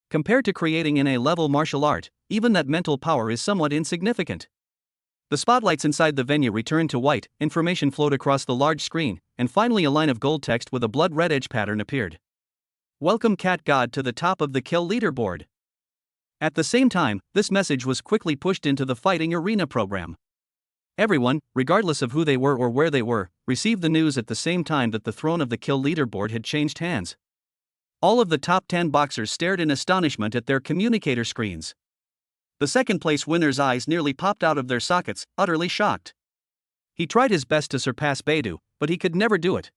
S1: Compared to creating an A-level martial art, even that mental power is somewhat insignificant. The spotlights inside the venue returned to white, information flowed across the large screen, and finally a line of gold text with a blood-red edge pattern appeared. Welcome Cat God to the top of the kill leaderboard. At the same time, this message was quickly pushed into the fighting arena program. Everyone, regardless of who they were or where they were, received the news at the same time that the throne of the kill leaderboard had changed hands. All of the top 10 boxers stared in astonishment at their communicator screens. The second-place winner's eyes nearly popped out of their sockets, utterly shocked. He tried his best to surpass Beidou, but he could never do it.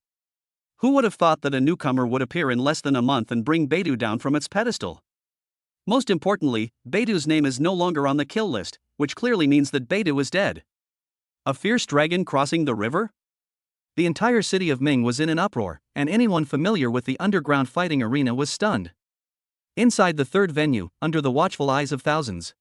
S1: Who would have thought that a newcomer would appear in less than a month and bring Beidou down from its pedestal? Most importantly, Beidou's name is no longer on the kill list, which clearly means that Beidou is dead. A fierce dragon crossing the river? The entire city of Ming was in an uproar, and anyone familiar with the underground fighting arena was stunned. Inside the third venue, under the watchful eyes of thousands.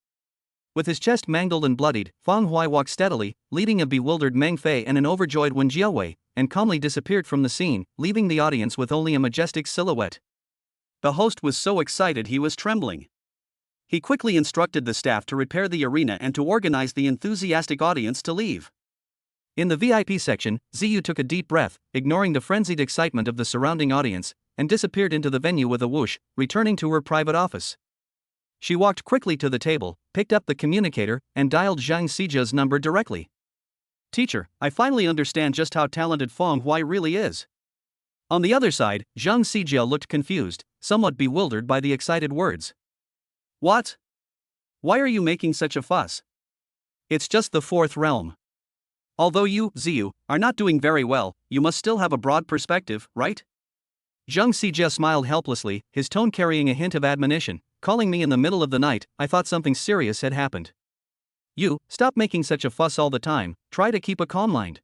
S1: With his chest mangled and bloodied, Feng Huai walked steadily, leading a bewildered Meng Fei and an overjoyed Wen Jiawei, and calmly disappeared from the scene, leaving the audience with only a majestic silhouette. The host was so excited he was trembling. He quickly instructed the staff to repair the arena and to organize the enthusiastic audience to leave. In the VIP section, Ziyu took a deep breath, ignoring the frenzied excitement of the surrounding audience, and disappeared into the venue with a whoosh, returning to her private office. She walked quickly to the table, picked up the communicator, and dialed Zhang Sijia's number directly. Teacher, I finally understand just how talented Feng Huai really is. On the other side, Zhang Sijia looked confused, somewhat bewildered by the excited words. What? Why are you making such a fuss? It's just the fourth realm. Although you, Ziyu, are not doing very well, you must still have a broad perspective, right? Zhang Sijia smiled helplessly, his tone carrying a hint of admonition. Calling me in the middle of the night, I thought something serious had happened. You, stop making such a fuss all the time, try to keep a calm mind.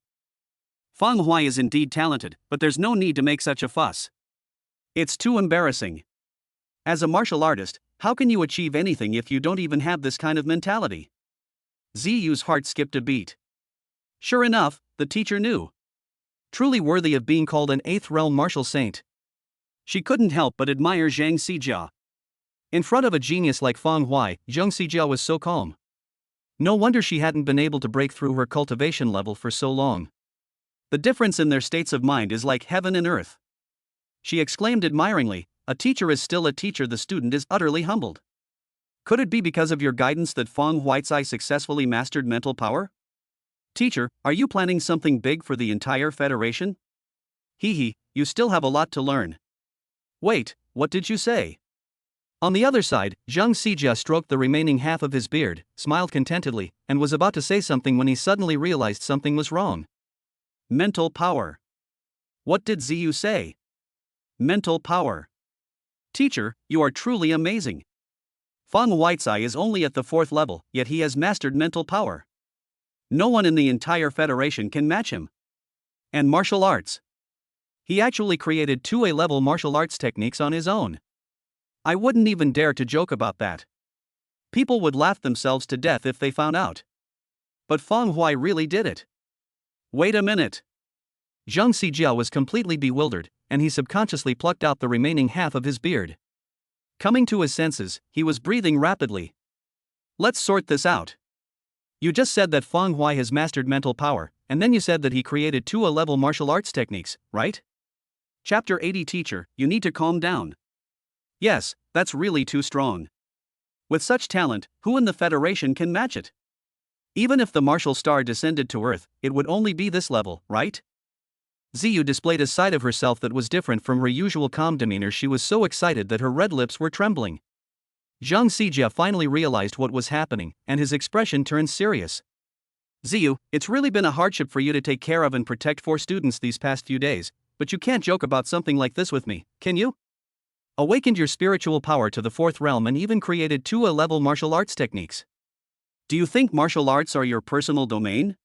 S1: Fang Huai is indeed talented, but there's no need to make such a fuss. It's too embarrassing. As a martial artist, how can you achieve anything if you don't even have this kind of mentality? Ziyu's heart skipped a beat. Sure enough, the teacher knew. Truly worthy of being called an 8th realm martial saint. She couldn't help but admire Zhang Sijia. In front of a genius like Fang Huai, Zhang Sijia was so calm. No wonder she hadn't been able to break through her cultivation level for so long. The difference in their states of mind is like heaven and earth. She exclaimed admiringly, a teacher is still a teacher, the student is utterly humbled. Could it be because of your guidance that Fang Huaizai successfully mastered mental power? Teacher, are you planning something big for the entire federation? Hee, you still have a lot to learn. Wait, what did you say? On the other side, Zhang Sijia stroked the remaining half of his beard, smiled contentedly, and was about to say something when he suddenly realized something was wrong. Mental power. What did Ziyu say? Mental power. Teacher, you are truly amazing. Fang Huaizai is only at the 4th level, yet he has mastered mental power. No one in the entire federation can match him. And martial arts. He actually created 2A-level martial arts techniques on his own. I wouldn't even dare to joke about that. People would laugh themselves to death if they found out. But Fang Huai really did it. Wait a minute. Zhang Sijia was completely bewildered, and he subconsciously plucked out the remaining half of his beard. Coming to his senses, he was breathing rapidly. Let's sort this out. You just said that Fang Huai has mastered mental power, and then you said that he created 2A-level martial arts techniques, right? Chapter 80 Teacher, you need to calm down. Yes, that's really too strong. With such talent, who in the Federation can match it? Even if the martial star descended to Earth, it would only be this level, right? Ziyu displayed a side of herself that was different from her usual calm demeanor. She was so excited that her red lips were trembling. Zhang Sijia finally realized what was happening, and his expression turned serious. Ziyu, it's really been a hardship for you to take care of and protect 4 students these past few days, but you can't joke about something like this with me, can you? Awakened your spiritual power to the 4th realm and even created 2A-level martial arts techniques. Do you think martial arts are your personal domain?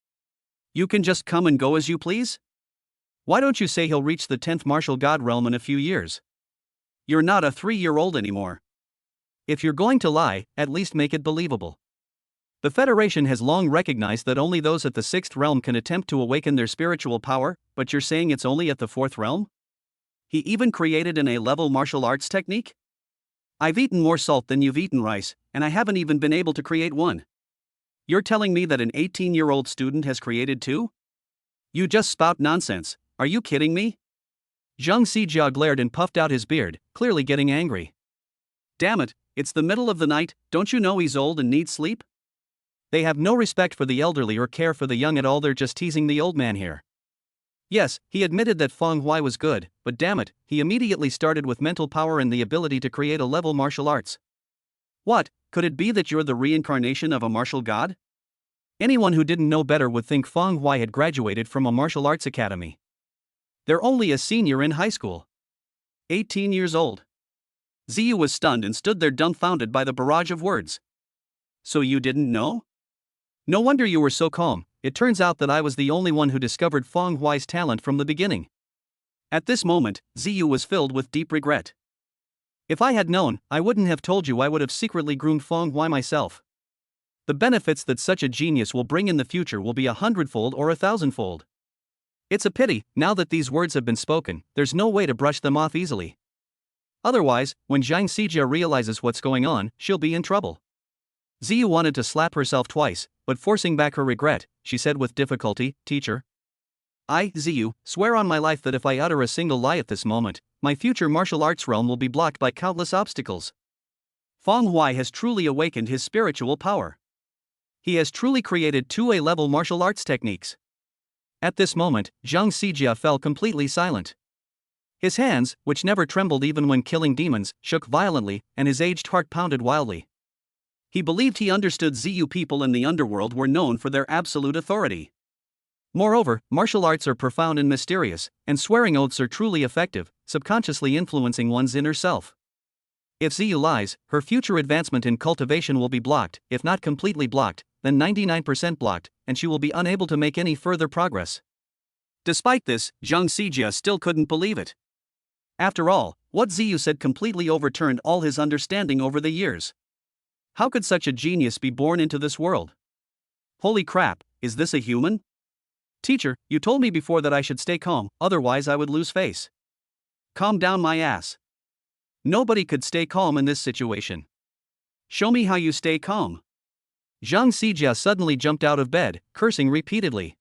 S1: You can just come and go as you please? Why don't you say he'll reach the 10th martial god realm in a few years? You're not a 3-year-old anymore. If you're going to lie, at least make it believable. The Federation has long recognized that only those at the 6th realm can attempt to awaken their spiritual power, but you're saying it's only at the 4th realm? He even created an A-level martial arts technique? I've eaten more salt than you've eaten rice, and I haven't even been able to create one. You're telling me that an 18-year-old student has created 2? You just spout nonsense, are you kidding me? Zhang Sijia glared and puffed out his beard, clearly getting angry. Damn it, it's the middle of the night, don't you know he's old and needs sleep? They have no respect for the elderly or care for the young at all, they're just teasing the old man here. Yes, he admitted that Fang Huai was good, but damn it, he immediately started with mental power and the ability to create A-level martial arts. What, could it be that you're the reincarnation of a martial god? Anyone who didn't know better would think Fang Huai had graduated from a martial arts academy. They're only a senior in high school. 18 years old. Ziyu was stunned and stood there dumbfounded by the barrage of words. So you didn't know? No wonder you were so calm. It turns out that I was the only one who discovered Fang Huai's talent from the beginning. At this moment, Ziyu was filled with deep regret. If I had known, I wouldn't have told you. I would have secretly groomed Fang Huai myself. The benefits that such a genius will bring in the future will be 100-fold or 1,000-fold. It's a pity, now that these words have been spoken, there's no way to brush them off easily. Otherwise, when Zhang Sijia realizes what's going on, she'll be in trouble. Ziyu wanted to slap herself twice, but forcing back her regret, she said with difficulty, Teacher. I, Ziyu, swear on my life that if I utter a single lie at this moment, my future martial arts realm will be blocked by countless obstacles. Fang Huai has truly awakened his spiritual power. He has truly created 2A-level martial arts techniques. At this moment, Zhang Sijia fell completely silent. His hands, which never trembled even when killing demons, shook violently, and his aged heart pounded wildly. He believed he understood Zu people in the underworld were known for their absolute authority. Moreover, martial arts are profound and mysterious, and swearing oaths are truly effective, subconsciously influencing one's inner self. If Zu lies, her future advancement in cultivation will be blocked, if not completely blocked, then 99% blocked, and she will be unable to make any further progress. Despite this, Zhang Xijia still couldn't believe it. After all, what Zu said completely overturned all his understanding over the years. How could such a genius be born into this world? Holy crap, is this a human? Teacher, you told me before that I should stay calm, otherwise I would lose face. Calm down my ass. Nobody could stay calm in this situation. Show me how you stay calm. Zhang Xijia suddenly jumped out of bed, cursing repeatedly.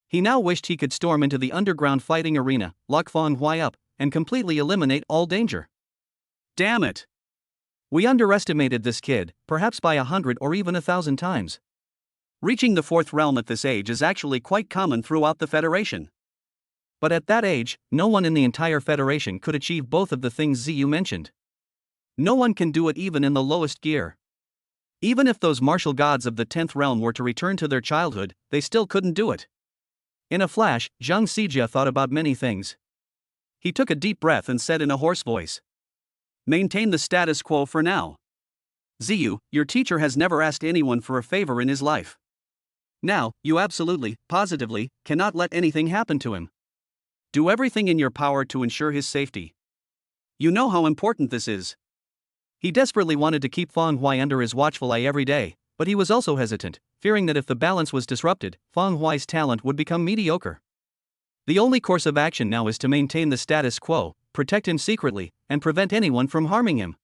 S1: He now wished he could storm into the underground fighting arena, lock Fang Huai up, and completely eliminate all danger. Damn it! We underestimated this kid, perhaps by 100 or even 1,000 times. Reaching the fourth realm at this age is actually quite common throughout the Federation. But at that age, no one in the entire Federation could achieve both of the things Zu mentioned. No one can do it even in the lowest gear. Even if those martial gods of the 10th realm were to return to their childhood, they still couldn't do it. In a flash, Zhang Xijia thought about many things. He took a deep breath and said in a hoarse voice, "Maintain the status quo for now. Zu, your teacher has never asked anyone for a favor in his life. Now, you absolutely, positively, cannot let anything happen to him. Do everything in your power to ensure his safety. You know how important this is." He desperately wanted to keep Fang Huai under his watchful eye every day, but he was also hesitant, fearing that if the balance was disrupted, Fang Huai's talent would become mediocre. The only course of action now is to maintain the status quo, protect him secretly, and prevent anyone from harming him.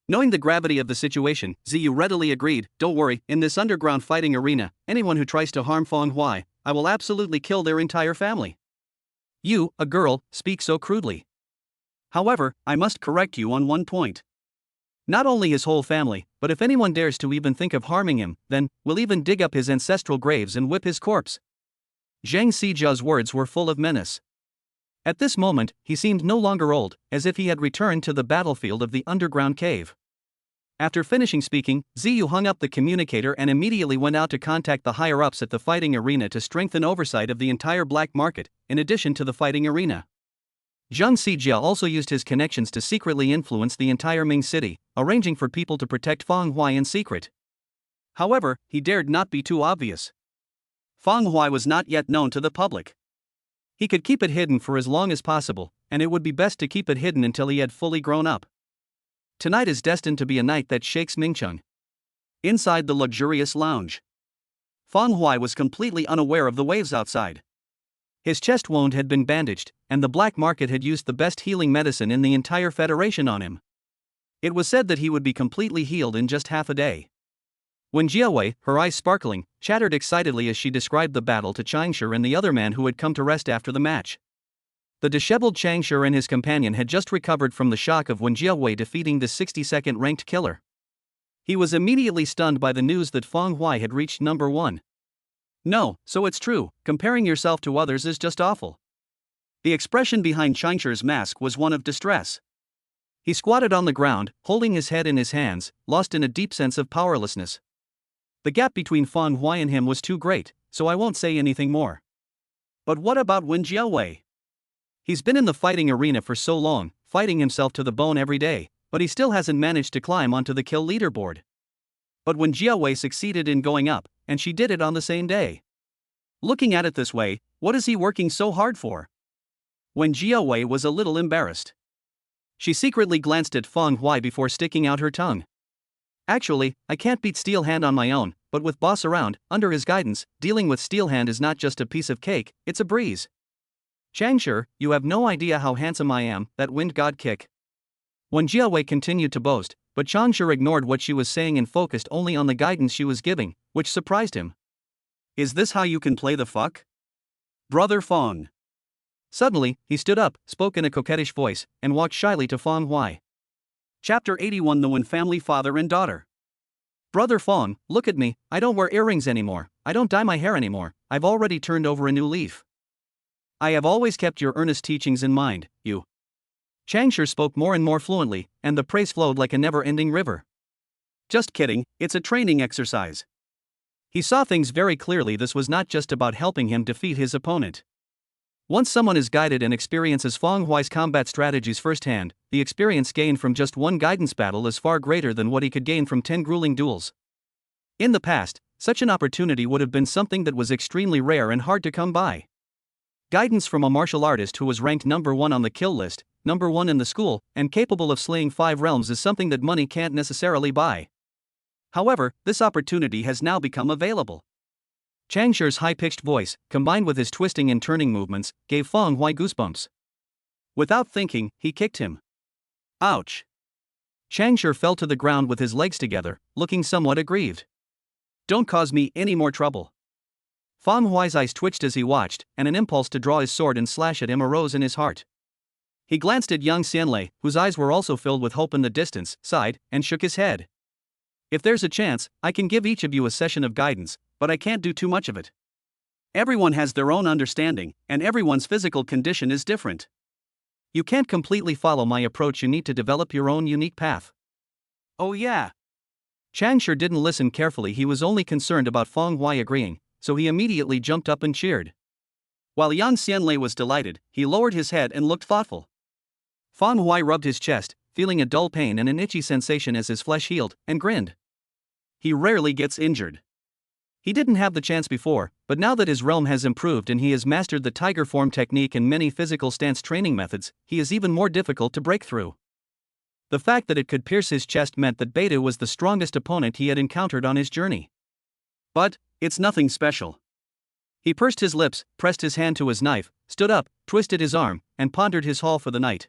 S1: Knowing the gravity of the situation, Zu readily agreed, "Don't worry, in this underground fighting arena, anyone who tries to harm Fang Huai, I will absolutely kill their entire family." You, a girl, speak so crudely. However, I must correct you on one point. Not only his whole family, but if anyone dares to even think of harming him, then we'll even dig up his ancestral graves and whip his corpse. Zhang Xijia's words were full of menace. At this moment, he seemed no longer old, as if he had returned to the battlefield of the underground cave. After finishing speaking, Ziyu hung up the communicator and immediately went out to contact the higher-ups at the fighting arena to strengthen oversight of the entire black market, in addition to the fighting arena. Zhang Xijia also used his connections to secretly influence the entire Ming city, arranging for people to protect Fang Huai in secret. However, he dared not be too obvious. Fang Huai was not yet known to the public. He could keep it hidden for as long as possible, and it would be best to keep it hidden until he had fully grown up. Tonight is destined to be a night that shakes Mingcheng. Inside the luxurious lounge, Fang Huai was completely unaware of the waves outside. His chest wound had been bandaged, and the black market had used the best healing medicine in the entire Federation on him. It was said that he would be completely healed in just half a day. When Jiawei, her eyes sparkling, chattered excitedly as she described the battle to Changshi and the other man who had come to rest after the match. The disheveled Changshi and his companion had just recovered from the shock of Wen Jiawei defeating the 62nd ranked killer. He was immediately stunned by the news that Fang Huai had reached number 1. No, so it's true, comparing yourself to others is just awful. The expression behind Changshi's mask was one of distress. He squatted on the ground, holding his head in his hands, lost in a deep sense of powerlessness. The gap between Fang Huai and him was too great, so I won't say anything more. But what about Wen Jiawei? He's been in the fighting arena for so long, fighting himself to the bone every day, but he still hasn't managed to climb onto the kill leaderboard. But Wen Jiawei succeeded in going up, and she did it on the same day. Looking at it this way, what is he working so hard for? Wen Jiawei was a little embarrassed. She secretly glanced at Fang Huai before sticking out her tongue. Actually, I can't beat Steel Hand on my own, but with boss around, under his guidance, dealing with Steel Hand is not just a piece of cake, it's a breeze. Changshi, you have no idea how handsome I am, that wind god kick. Wen Jiawei continued to boast, but Changshi ignored what she was saying and focused only on the guidance she was giving, which surprised him. Is this how you can play the fuck? Brother Fang. Suddenly, he stood up, spoke in a coquettish voice, and walked shyly to Fang Huai. Chapter 81 The Wen Family Father and Daughter. Brother Fang, look at me, I don't wear earrings anymore, I don't dye my hair anymore, I've already turned over a new leaf. I have always kept your earnest teachings in mind, you. Changshi spoke more and more fluently, and the praise flowed like a never-ending river. Just kidding, it's a training exercise. He saw things very clearly. This was not just about helping him defeat his opponent. Once someone is guided and experiences Feng Huai's combat strategies firsthand, the experience gained from just one guidance battle is far greater than what he could gain from 10 grueling duels. In the past, such an opportunity would have been something that was extremely rare and hard to come by. Guidance from a martial artist who was ranked number 1 on the kill list, number 1 in the school, and capable of slaying 5 realms is something that money can't necessarily buy. However, this opportunity has now become available. Changshi's high-pitched voice, combined with his twisting and turning movements, gave Feng Huai goosebumps. Without thinking, he kicked him. Ouch! Changshi fell to the ground with his legs together, looking somewhat aggrieved. Don't cause me any more trouble. Feng Huai's eyes twitched as he watched, and an impulse to draw his sword and slash at him arose in his heart. He glanced at young Xianlei, whose eyes were also filled with hope in the distance, sighed, and shook his head. If there's a chance, I can give each of you a session of guidance, but I can't do too much of it. Everyone has their own understanding, and everyone's physical condition is different. You can't completely follow my approach. You need to develop your own unique path. Oh yeah. Changshi didn't listen carefully. He was only concerned about Feng Huai agreeing, so he immediately jumped up and cheered. While Yang Xianlei was delighted, he lowered his head and looked thoughtful. Feng Huai rubbed his chest, feeling a dull pain and an itchy sensation as his flesh healed, and grinned. He rarely gets injured. He didn't have the chance before, but now that his realm has improved and he has mastered the tiger form technique and many physical stance training methods, he is even more difficult to break through. The fact that it could pierce his chest meant that Beta was the strongest opponent he had encountered on his journey. But it's nothing special. He pursed his lips, pressed his hand to his knife, stood up, twisted his arm, and pondered his haul for the night.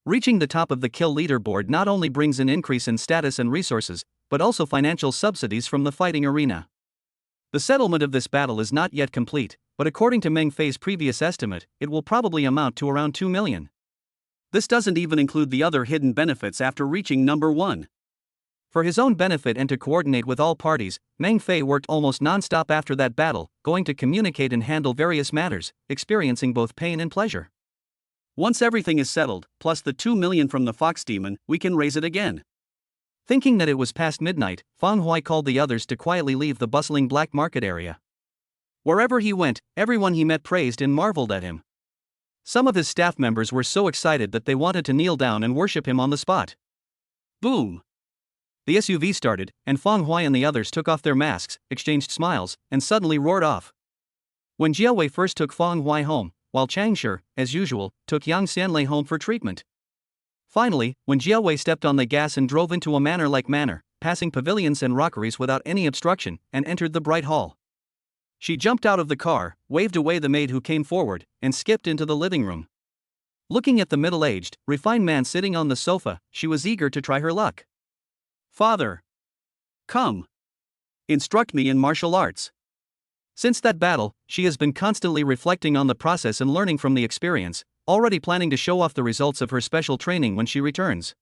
S1: Reaching the top of the kill leaderboard not only brings an increase in status and resources, but also financial subsidies from the fighting arena. The settlement of this battle is not yet complete, but according to Meng Fei's previous estimate, it will probably amount to around 2 million. This doesn't even include the other hidden benefits after reaching number 1. For his own benefit and to coordinate with all parties, Meng Fei worked almost non-stop after that battle, going to communicate and handle various matters, experiencing both pain and pleasure. Once everything is settled, plus the 2 million from the Fox Demon, we can raise it again. Thinking that it was past midnight, Feng Huai called the others to quietly leave the bustling black market area. Wherever he went, everyone he met praised and marveled at him. Some of his staff members were so excited that they wanted to kneel down and worship him on the spot. Boom! The SUV started, and Feng Huai and the others took off their masks, exchanged smiles, and suddenly roared off. When Jiawei first took Feng Huai home, while Changshi, as usual, took Yang Xianlei home for treatment. Finally, when Jiawei stepped on the gas and drove into a manor-like manor, passing pavilions and rockeries without any obstruction, and entered the bright hall. She jumped out of the car, waved away the maid who came forward, and skipped into the living room. Looking at the middle-aged, refined man sitting on the sofa, she was eager to try her luck. Father! Come! Instruct me in martial arts. Since that battle, she has been constantly reflecting on the process and learning from the experience, already planning to show off the results of her special training when she returns.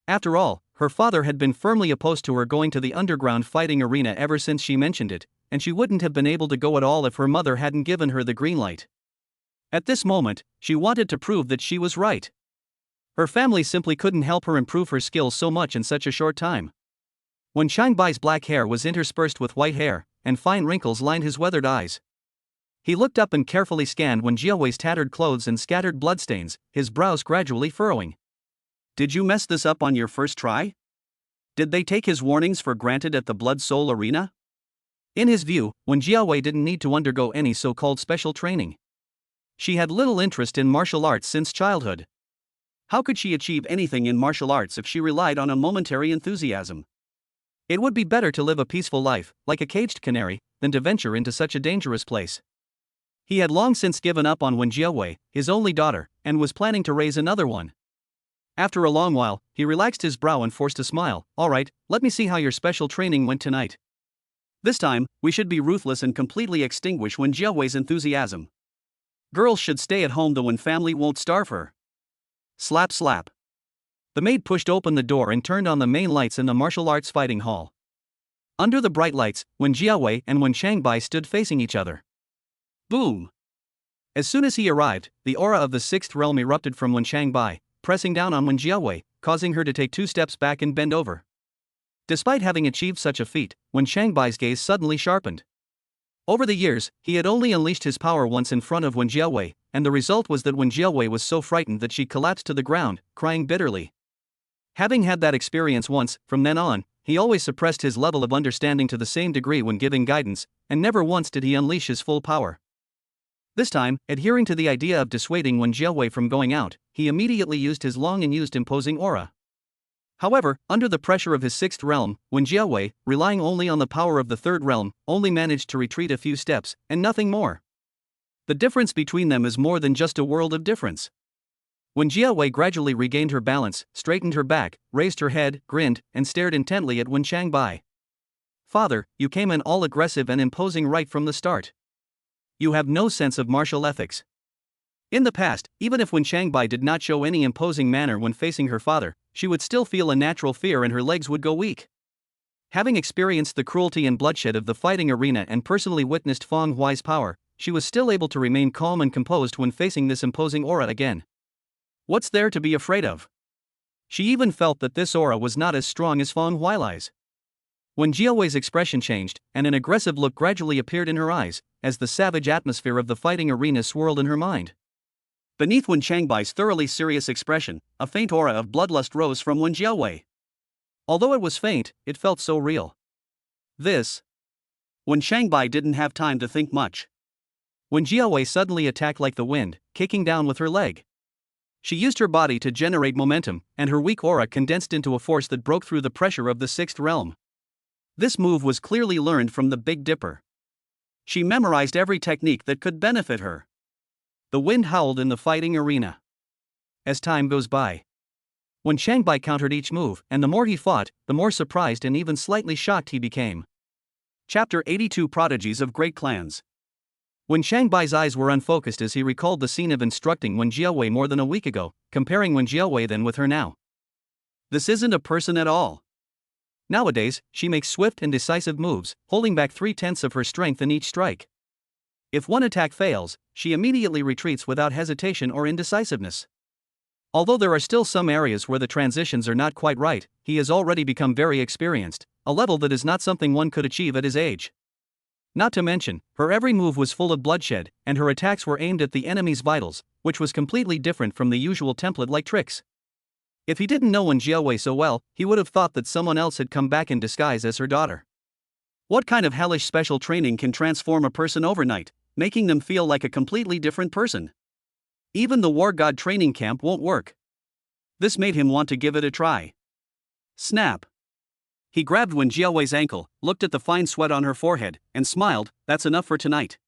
S1: After all, her father had been firmly opposed to her going to the underground fighting arena ever since she mentioned it, and she wouldn't have been able to go at all if her mother hadn't given her the green light. At this moment, she wanted to prove that she was right. Her family simply couldn't help her improve her skills so much in such a short time. When Changbai's black hair was interspersed with white hair, and fine wrinkles lined his weathered eyes. He looked up and carefully scanned when Jiawei's tattered clothes and scattered bloodstains, his brows gradually furrowing. Did you mess this up on your first try? Did they take his warnings for granted at the Blood Soul Arena? In his view, when Jiawei didn't need to undergo any so-called special training. She had little interest in martial arts since childhood. How could she achieve anything in martial arts if she relied on a momentary enthusiasm? It would be better to live a peaceful life, like a caged canary, than to venture into such a dangerous place. He had long since given up on Wen Jiawei, his only daughter, and was planning to raise another one. After a long while, he relaxed his brow and forced a smile. All right, let me see how your special training went tonight. This time, we should be ruthless and completely extinguish Wen Jiawei's enthusiasm. Girls should stay at home though, when family won't starve her. Slap slap. The maid pushed open the door and turned on the main lights in the martial arts fighting hall. Under the bright lights, Wen Jiawei and Wen Changbai stood facing each other. Boom! As soon as he arrived, the aura of the sixth realm erupted from Wen Changbai, pressing down on Wen Jiawei, causing her to take 2 steps back and bend over. Despite having achieved such a feat, Wen Shangbai's gaze suddenly sharpened. Over the years, he had only unleashed his power once in front of Wen Jiawei, and the result was that Wen Jiawei was so frightened that she collapsed to the ground, crying bitterly. Having had that experience once, from then on, he always suppressed his level of understanding to the same degree when giving guidance, and never once did he unleash his full power. This time, adhering to the idea of dissuading Wen Jiawei from going out, he immediately used his long and used imposing aura. However, under the pressure of his 6th realm, Wen Jiawei, relying only on the power of the 3rd realm, only managed to retreat a few steps, and nothing more. The difference between them is more than just a world of difference. Wen Jiawei gradually regained her balance, straightened her back, raised her head, grinned, and stared intently at Wen Shangbai. "Father, you came in all aggressive and imposing right from the start. You have no sense of martial ethics." In the past, even if Wen Shangbai did not show any imposing manner when facing her father, she would still feel a natural fear and her legs would go weak. Having experienced the cruelty and bloodshed of the fighting arena and personally witnessed Feng Huai's power, she was still able to remain calm and composed when facing this imposing aura again. What's there to be afraid of? She even felt that this aura was not as strong as Feng Huai's. When Jiawei's expression changed, and an aggressive look gradually appeared in her eyes, as the savage atmosphere of the fighting arena swirled in her mind. Beneath Wen Shangbai's thoroughly serious expression, a faint aura of bloodlust rose from Wen Jiawei. Although it was faint, it felt so real. Wen Shangbai didn't have time to think much. Wen Jiawei suddenly attacked like the wind, kicking down with her leg. She used her body to generate momentum, and her weak aura condensed into a force that broke through the pressure of the 6th realm. This move was clearly learned from the Big Dipper. She memorized every technique that could benefit her. The wind howled in the fighting arena. As time goes by, Wen Shangbai countered each move, and the more he fought, the more surprised and even slightly shocked he became. Chapter 82 Prodigies of Great Clans. Wen Shangbai's eyes were unfocused as he recalled the scene of instructing Wen Jiawei more than a week ago, comparing Wen Jiawei then with her now. This isn't a person at all. Nowadays, she makes swift and decisive moves, holding back 3/10 of her strength in each strike. If one attack fails, she immediately retreats without hesitation or indecisiveness. Although there are still some areas where the transitions are not quite right, he has already become very experienced, a level that is not something one could achieve at his age. Not to mention, her every move was full of bloodshed, and her attacks were aimed at the enemy's vitals, which was completely different from the usual template-like tricks. If he didn't know Wen Jiawei so well, he would have thought that someone else had come back in disguise as her daughter. What kind of hellish special training can transform a person overnight, making them feel like a completely different person? Even the war god training camp won't work. This made him want to give it a try. Snap. He grabbed Wen Jiawei's ankle, looked at the fine sweat on her forehead, and smiled. "That's enough for tonight.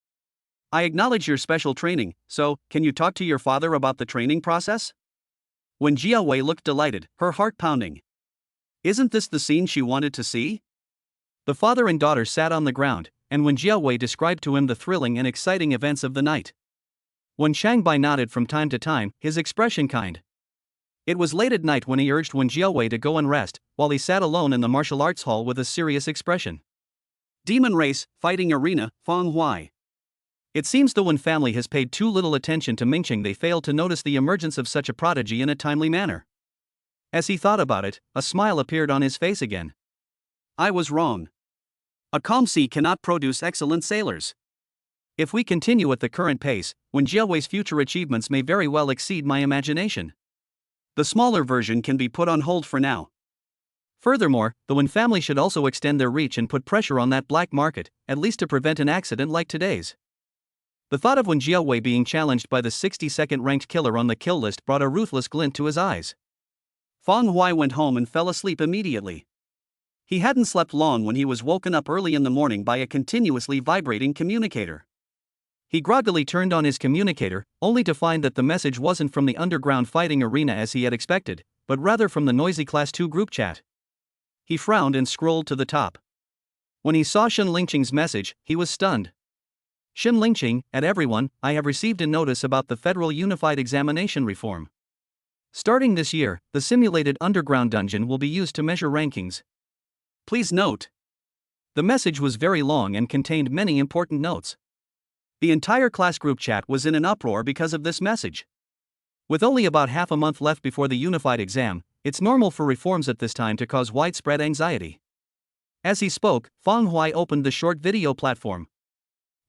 S1: I acknowledge your special training, so, can you talk to your father about the training process?" Wen Jiawei looked delighted, her heart pounding. Isn't this the scene she wanted to see? The father and daughter sat on the ground, and Wen Jiawei described to him the thrilling and exciting events of the night. Wen Shangbai nodded from time to time, his expression kind. It was late at night when he urged Wen Jiawei to go and rest, while he sat alone in the martial arts hall with a serious expression. Demon Race, Fighting Arena, Feng Huai. It seems the Wen family has paid too little attention to Mingqing. They failed to notice the emergence of such a prodigy in a timely manner. As he thought about it, a smile appeared on his face again. I was wrong. A calm sea cannot produce excellent sailors. If we continue at the current pace, Wen Jiawei's future achievements may very well exceed my imagination. The smaller version can be put on hold for now. Furthermore, the Wen family should also extend their reach and put pressure on that black market, at least to prevent an accident like today's. The thought of Wen Jiawei being challenged by the 62nd ranked killer on the kill list brought a ruthless glint to his eyes. Feng Huai went home and fell asleep immediately. He hadn't slept long when he was woken up early in the morning by a continuously vibrating communicator. He groggily turned on his communicator, only to find that the message wasn't from the underground fighting arena as he had expected, but rather from the noisy Class 2 group chat. He frowned and scrolled to the top. When he saw Shen Lingqing's message, he was stunned. Shen Lingqing, at everyone, I have received a notice about the Federal Unified Examination Reform. Starting this year, the simulated underground dungeon will be used to measure rankings. Please note. The message was very long and contained many important notes. The entire class group chat was in an uproar because of this message. With only about half a month left before the unified exam, it's normal for reforms at this time to cause widespread anxiety. As he spoke, Feng Hui opened the short video platform.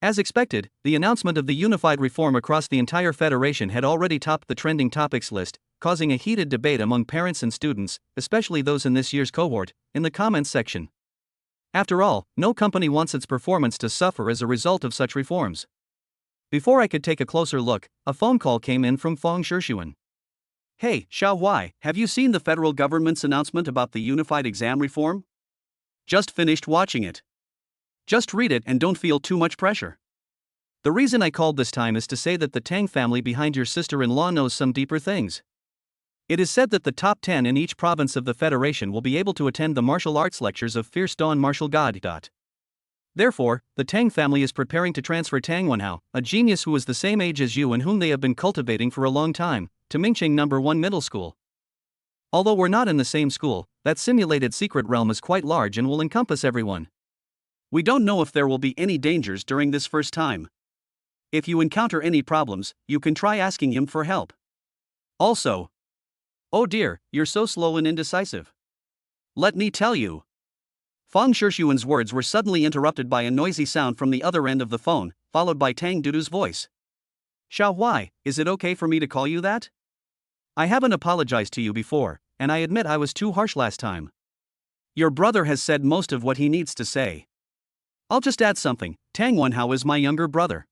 S1: As expected, the announcement of the unified reform across the entire federation had already topped the trending topics list, causing a heated debate among parents and students, especially those in this year's cohort, in the comments section. After all, no company wants its performance to suffer as a result of such reforms. Before I could take a closer look, a phone call came in from Feng Shixuan. Hey, Xiao Hui, have you seen the federal government's announcement about the unified exam reform? Just finished watching it. Just read it and don't feel too much pressure. The reason I called this time is to say that the Tang family behind your sister-in-law knows some deeper things. It is said that the top 10 in each province of the Federation will be able to attend the martial arts lectures of Fierce Dawn Martial God. Therefore, the Tang family is preparing to transfer Tang Wenhao, a genius who is the same age as you and whom they have been cultivating for a long time, to Mingqing No. 1 Middle School. Although we're not in the same school, that simulated secret realm is quite large and will encompass everyone. We don't know if there will be any dangers during this first time. If you encounter any problems, you can try asking him for help. Also, oh dear, you're so slow and indecisive. Let me tell you. Feng Shixuan's words were suddenly interrupted by a noisy sound from the other end of the phone, followed by Tang Dudu's voice. Xiao Hui, is it okay for me to call you that? I haven't apologized to you before, and I admit I was too harsh last time. Your brother has said most of what he needs to say. I'll just add something. Tang Wenhao is my younger brother.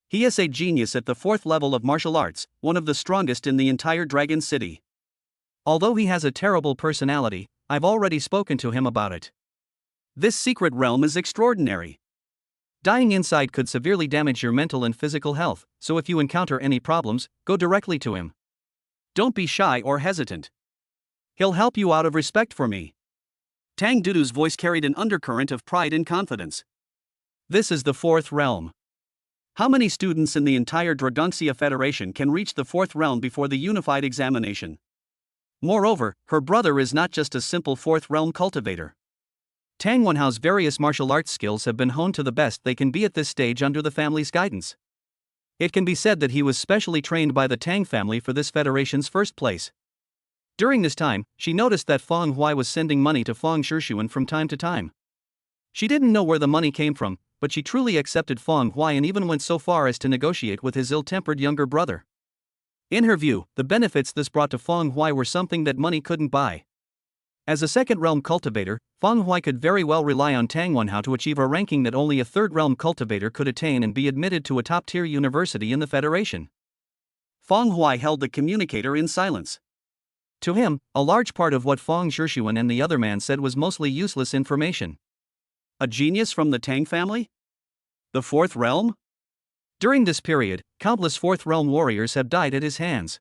S1: He is a genius at the 4th level of martial arts, one of the strongest in the entire Dragon City. Although he has a terrible personality, I've already spoken to him about it. This secret realm is extraordinary. Dying inside could severely damage your mental and physical health, so if you encounter any problems, go directly to him. Don't be shy or hesitant. He'll help you out of respect for me. Tang Dudu's voice carried an undercurrent of pride and confidence. This is the 4th realm. How many students in the entire Dragoncia Federation can reach the 4th realm before the unified examination? Moreover, her brother is not just a simple 4th realm cultivator. Tang Wenhao's various martial arts skills have been honed to the best they can be at this stage under the family's guidance. It can be said that he was specially trained by the Tang family for this federation's first place. During this time, she noticed that Feng Hui was sending money to Feng Shixuan from time to time. She didn't know where the money came from, but she truly accepted Feng Hui and even went so far as to negotiate with his ill-tempered younger brother. In her view, the benefits this brought to Feng Hui were something that money couldn't buy. As a 2nd realm cultivator, Feng Hui could very well rely on Tang Wenhao to achieve a ranking that only a 3rd realm cultivator could attain and be admitted to a top-tier university in the Federation. Feng Hui held the communicator in silence. To him, a large part of what Feng Shixuan and the other man said was mostly useless information. A genius from the Tang family? The 4th realm? During this period, countless 4th realm warriors have died at his hands.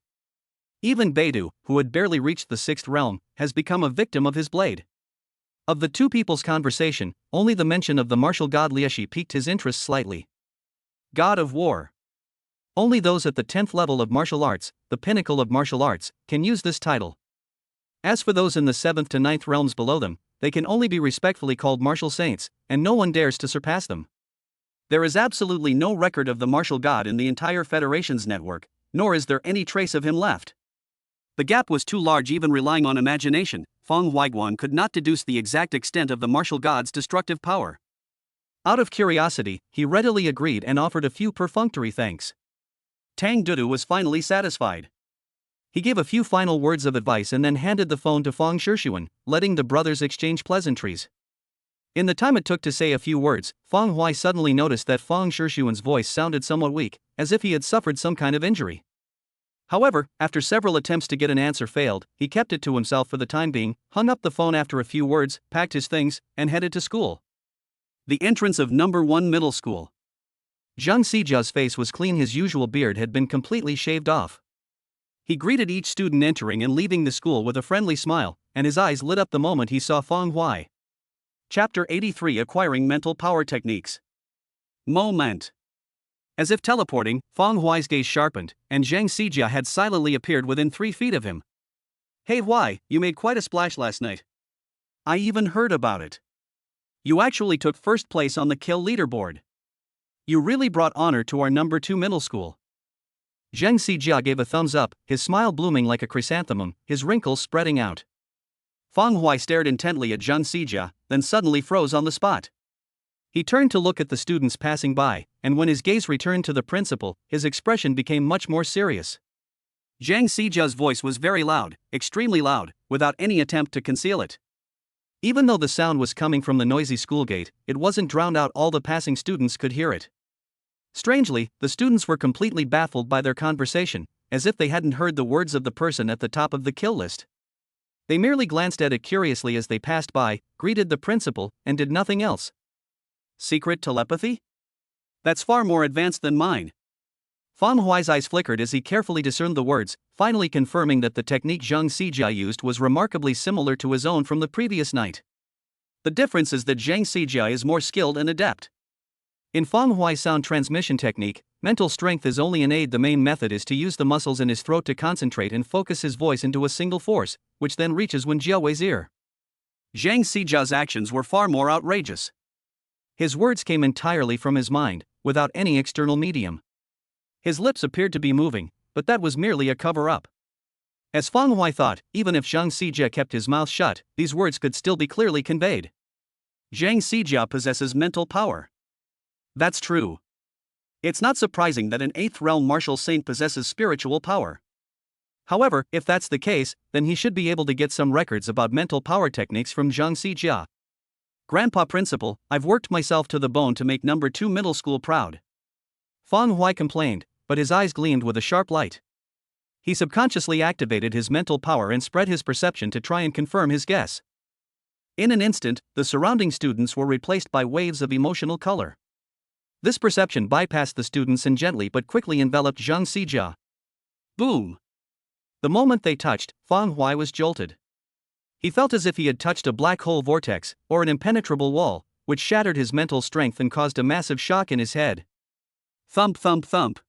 S1: Even Beidou, who had barely reached the 6th realm, has become a victim of his blade. Of the two people's conversation, only the mention of the martial god Lieshi piqued his interest slightly. God of War. Only those at the 10th level of martial arts, the pinnacle of martial arts, can use this title. As for those in the 7th to 9th realms below them, they can only be respectfully called martial saints, and no one dares to surpass them. There is absolutely no record of the martial god in the entire Federation's network, nor is there any trace of him left. The gap was too large. Even relying on imagination, Feng Huiguan could not deduce the exact extent of the martial god's destructive power. Out of curiosity, he readily agreed and offered a few perfunctory thanks. Tang Dudu was finally satisfied. He gave a few final words of advice and then handed the phone to Feng Shixuan, letting the brothers exchange pleasantries. In the time it took to say a few words, Feng Hui suddenly noticed that Feng Shixuan's voice sounded somewhat weak, as if he had suffered some kind of injury. However, after several attempts to get an answer failed, he kept it to himself for the time being, hung up the phone after a few words, packed his things, and headed to school. The entrance of No. 1 Middle School. Zhang Sijia's face was clean. His usual beard had been completely shaved off. He greeted each student entering and leaving the school with a friendly smile, and his eyes lit up the moment he saw Feng Hui. Chapter 83: Acquiring Mental Power Techniques. Moment. As if teleporting, Feng Hui's gaze sharpened, and Zhang Sijia had silently appeared within 3 feet of him. Hey Hui, you made quite a splash last night. I even heard about it. You actually took first place on the kill leaderboard. You really brought honor to our No. 2 middle school. Zhang Xijia gave a thumbs up, his smile blooming like a chrysanthemum, his wrinkles spreading out. Fang Huai stared intently at Zhang Xijia, then suddenly froze on the spot. He turned to look at the students passing by, and when his gaze returned to the principal, his expression became much more serious. Zhang Xijia's voice was very loud, extremely loud, without any attempt to conceal it. Even though the sound was coming from the noisy school gate, it wasn't drowned out, all the passing students could hear it. Strangely, the students were completely baffled by their conversation, as if they hadn't heard the words of the person at the top of the kill list. They merely glanced at it curiously as they passed by, greeted the principal, and did nothing else. Secret telepathy? That's far more advanced than mine. Fang Huai's eyes flickered as he carefully discerned the words, finally confirming that the technique Zhang Xijia used was remarkably similar to his own from the previous night. The difference is that Zhang Xijia is more skilled and adept. In Fang Huai's sound transmission technique, mental strength is only an aid. The main method is to use the muscles in his throat to concentrate and focus his voice into a single force, which then reaches Wen Jiawei's ear. Zhang Xijia's actions were far more outrageous. His words came entirely from his mind, without any external medium. His lips appeared to be moving, but that was merely a cover-up. As Fang Huai thought, even if Zhang Xijia kept his mouth shut, these words could still be clearly conveyed. Zhang Xijia possesses mental power. That's true. It's not surprising that an 8th realm martial saint possesses spiritual power. However, if that's the case, then he should be able to get some records about mental power techniques from Zhang Xijia. Grandpa Principal, I've worked myself to the bone to make number 2 middle school proud. Fang Huai complained, but his eyes gleamed with a sharp light. He subconsciously activated his mental power and spread his perception to try and confirm his guess. In an instant, the surrounding students were replaced by waves of emotional color. This perception bypassed the students and gently but quickly enveloped Zhang Xijia. Boom! The moment they touched, Fang Huai was jolted. He felt as if he had touched a black hole vortex, or an impenetrable wall, which shattered his mental strength and caused a massive shock in his head. Thump thump thump.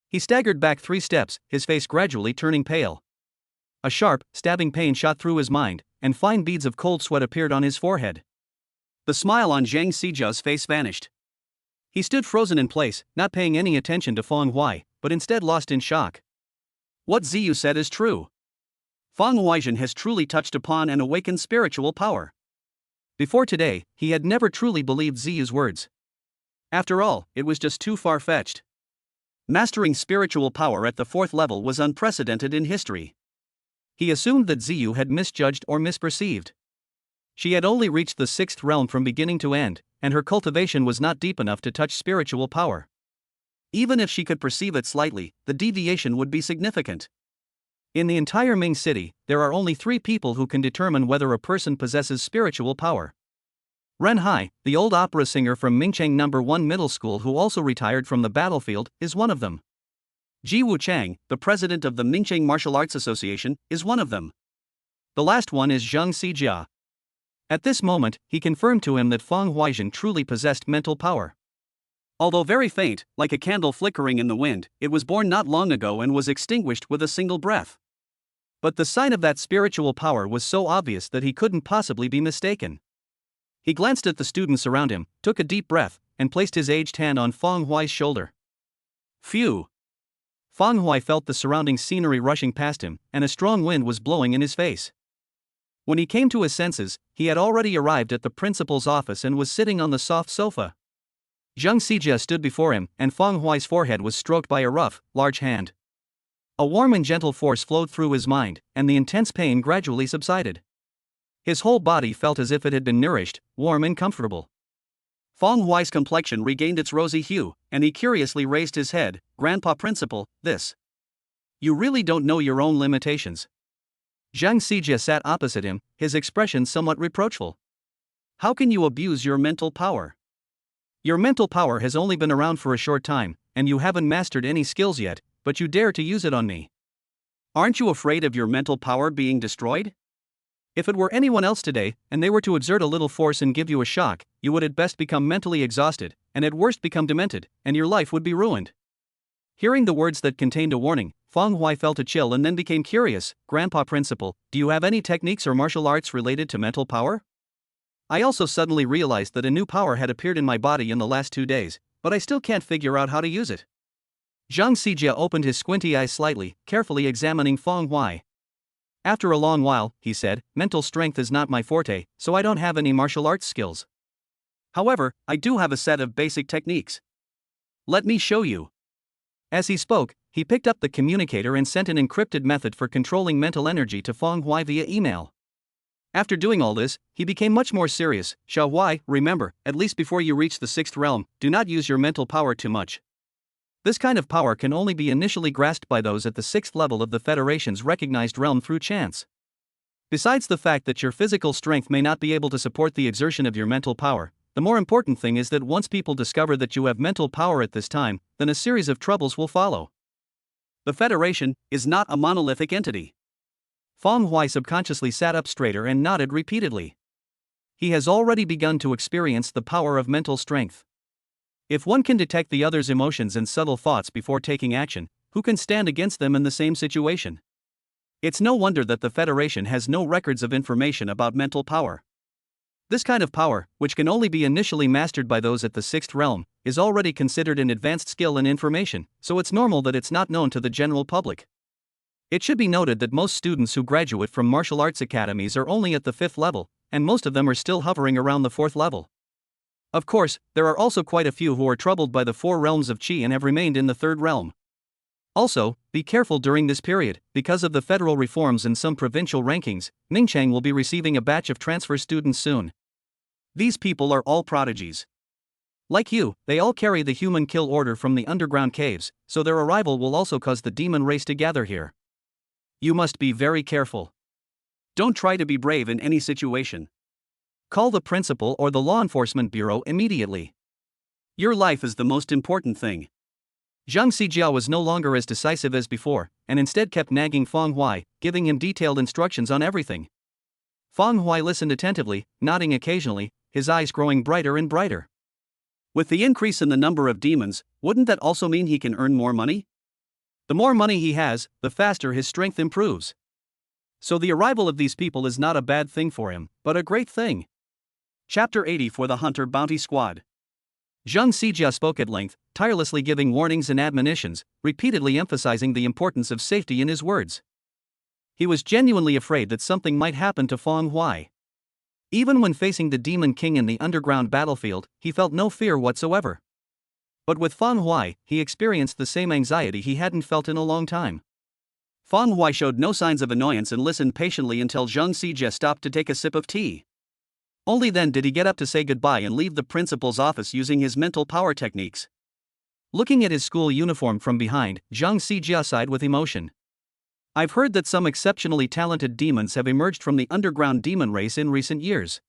S1: He staggered back 3 steps, his face gradually turning pale. A sharp, stabbing pain shot through his mind, and fine beads of cold sweat appeared on his forehead. The smile on Zhang Xijia's face vanished. He stood frozen in place, not paying any attention to Fang Huai, but instead lost in shock. What Ziyu said is true. Fang Huaizhen has truly touched upon and awakened spiritual power. Before today, he had never truly believed Ziyu's words. After all, it was just too far-fetched. Mastering spiritual power at the 4th level was unprecedented in history. He assumed that Ziyu had misjudged or misperceived. She had only reached the 6th realm from beginning to end, and her cultivation was not deep enough to touch spiritual power. Even if she could perceive it slightly, the deviation would be significant. In the entire Ming city, there are only 3 people who can determine whether a person possesses spiritual power. Ren Hai, the old opera singer from Mingcheng No. 1 Middle School who also retired from the battlefield, is one of them. Ji Wuchang, the president of the Mingcheng Martial Arts Association, is one of them. The last one is Zhang Xijia. At this moment, he confirmed to him that Fang Huaizhen truly possessed mental power. Although very faint, like a candle flickering in the wind, it was born not long ago and was extinguished with a single breath. But the sign of that spiritual power was so obvious that he couldn't possibly be mistaken. He glanced at the students around him, took a deep breath, and placed his aged hand on Fang Huai's shoulder. Phew! Fang Huai felt the surrounding scenery rushing past him, and a strong wind was blowing in his face. When he came to his senses, he had already arrived at the principal's office and was sitting on the soft sofa. Zhang Xijia stood before him, and Fang Huai's forehead was stroked by a rough, large hand. A warm and gentle force flowed through his mind, and the intense pain gradually subsided. His whole body felt as if it had been nourished, warm and comfortable. Fang Huai's complexion regained its rosy hue, and he curiously raised his head. Grandpa Principal, this. You really don't know your own limitations. Zhang Xijia sat opposite him, his expression somewhat reproachful. How can you abuse your mental power? Your mental power has only been around for a short time, and you haven't mastered any skills yet, but you dare to use it on me. Aren't you afraid of your mental power being destroyed? If it were anyone else today, and they were to exert a little force and give you a shock, you would at best become mentally exhausted, and at worst become demented, and your life would be ruined. Hearing the words that contained a warning, Fang Huai felt a chill and then became curious. Grandpa Principal, do you have any techniques or martial arts related to mental power? I also suddenly realized that a new power had appeared in my body in the last 2 days, but I still can't figure out how to use it. Zhang Xijia opened his squinty eyes slightly, carefully examining Feng Huai. After a long while, he said, mental strength is not my forte, so I don't have any martial arts skills. However, I do have a set of basic techniques. Let me show you. As he spoke, he picked up the communicator and sent an encrypted method for controlling mental energy to Feng Huai via email. After doing all this, he became much more serious. Xiao Huai, remember, at least before you reach the 6th realm, do not use your mental power too much. This kind of power can only be initially grasped by those at the 6th level of the Federation's recognized realm through chance. Besides the fact that your physical strength may not be able to support the exertion of your mental power, the more important thing is that once people discover that you have mental power at this time, then a series of troubles will follow. The Federation is not a monolithic entity. Feng Huai subconsciously sat up straighter and nodded repeatedly. He has already begun to experience the power of mental strength. If one can detect the other's emotions and subtle thoughts before taking action, who can stand against them in the same situation? It's no wonder that the Federation has no records of information about mental power. This kind of power, which can only be initially mastered by those at the 6th realm, is already considered an advanced skill and information, so it's normal that it's not known to the general public. It should be noted that most students who graduate from martial arts academies are only at the 5th level, and most of them are still hovering around the 4th level. Of course, there are also quite a few who are troubled by the 4 realms of Qi and have remained in the 3rd realm. Also, be careful during this period, because of the federal reforms and some provincial rankings, Ningchang will be receiving a batch of transfer students soon. These people are all prodigies. Like you, they all carry the human kill order from the underground caves, so their arrival will also cause the demon race to gather here. You must be very careful. Don't try to be brave in any situation. Call the principal or the law enforcement bureau immediately. Your life is the most important thing. Zhang Xijia was no longer as decisive as before, and instead kept nagging Feng Huai, giving him detailed instructions on everything. Feng Huai listened attentively, nodding occasionally, his eyes growing brighter and brighter. With the increase in the number of demons, wouldn't that also mean he can earn more money? The more money he has, the faster his strength improves. So the arrival of these people is not a bad thing for him, but a great thing. Chapter 80 for the Hunter Bounty Squad. Zhang Xijia spoke at length, tirelessly giving warnings and admonitions, repeatedly emphasizing the importance of safety in his words. He was genuinely afraid that something might happen to Feng Huai. Even when facing the Demon King in the underground battlefield, he felt no fear whatsoever. But with Feng Huai, he experienced the same anxiety he hadn't felt in a long time. Feng Huai showed no signs of annoyance and listened patiently until Zhang Xijia stopped to take a sip of tea. Only then did he get up to say goodbye and leave the principal's office using his mental power techniques. Looking at his school uniform from behind, Zhang Xijia sighed with emotion. I've heard that some exceptionally talented demons have emerged from the underground demon race in recent years.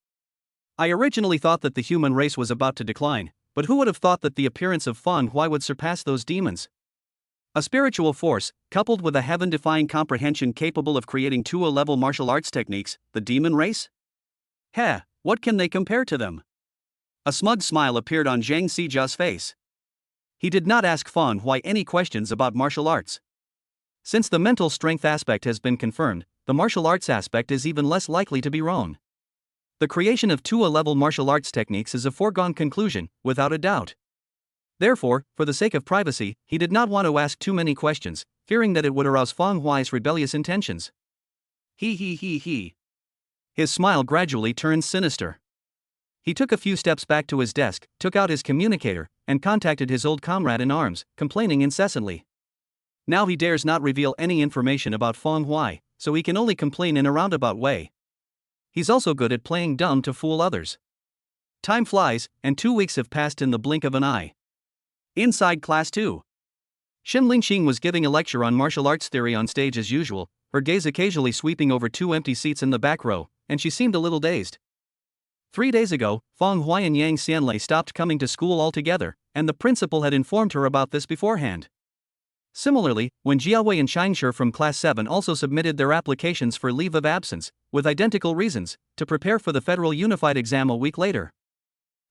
S1: I originally thought that the human race was about to decline, but who would have thought that the appearance of Feng Huai would surpass those demons? A spiritual force, coupled with a heaven-defying comprehension capable of creating 2A-level martial arts techniques, the demon race? Heh, what can they compare to them? A smug smile appeared on Zhang Xijia's face. He did not ask Feng Huai any questions about martial arts. Since the mental strength aspect has been confirmed, the martial arts aspect is even less likely to be wrong. The creation of 2A-level martial arts techniques is a foregone conclusion, without a doubt. Therefore, for the sake of privacy, he did not want to ask too many questions, fearing that it would arouse Feng Huai's rebellious intentions. He. His smile gradually turned sinister. He took a few steps back to his desk, took out his communicator, and contacted his old comrade in arms, complaining incessantly. Now he dares not reveal any information about Feng Huai, so he can only complain in a roundabout way. He's also good at playing dumb to fool others. Time flies, and 2 weeks have passed in the blink of an eye. Inside Class 2. Xin Lingqing was giving a lecture on martial arts theory on stage as usual, her gaze occasionally sweeping over 2 empty seats in the back row, and she seemed a little dazed. 3 days ago, Feng Huai and Yang Xianlei stopped coming to school altogether, and the principal had informed her about this beforehand. Similarly, when Jiawei and Shangshi from Class 7 also submitted their applications for leave of absence, with identical reasons, to prepare for the Federal Unified exam a week later.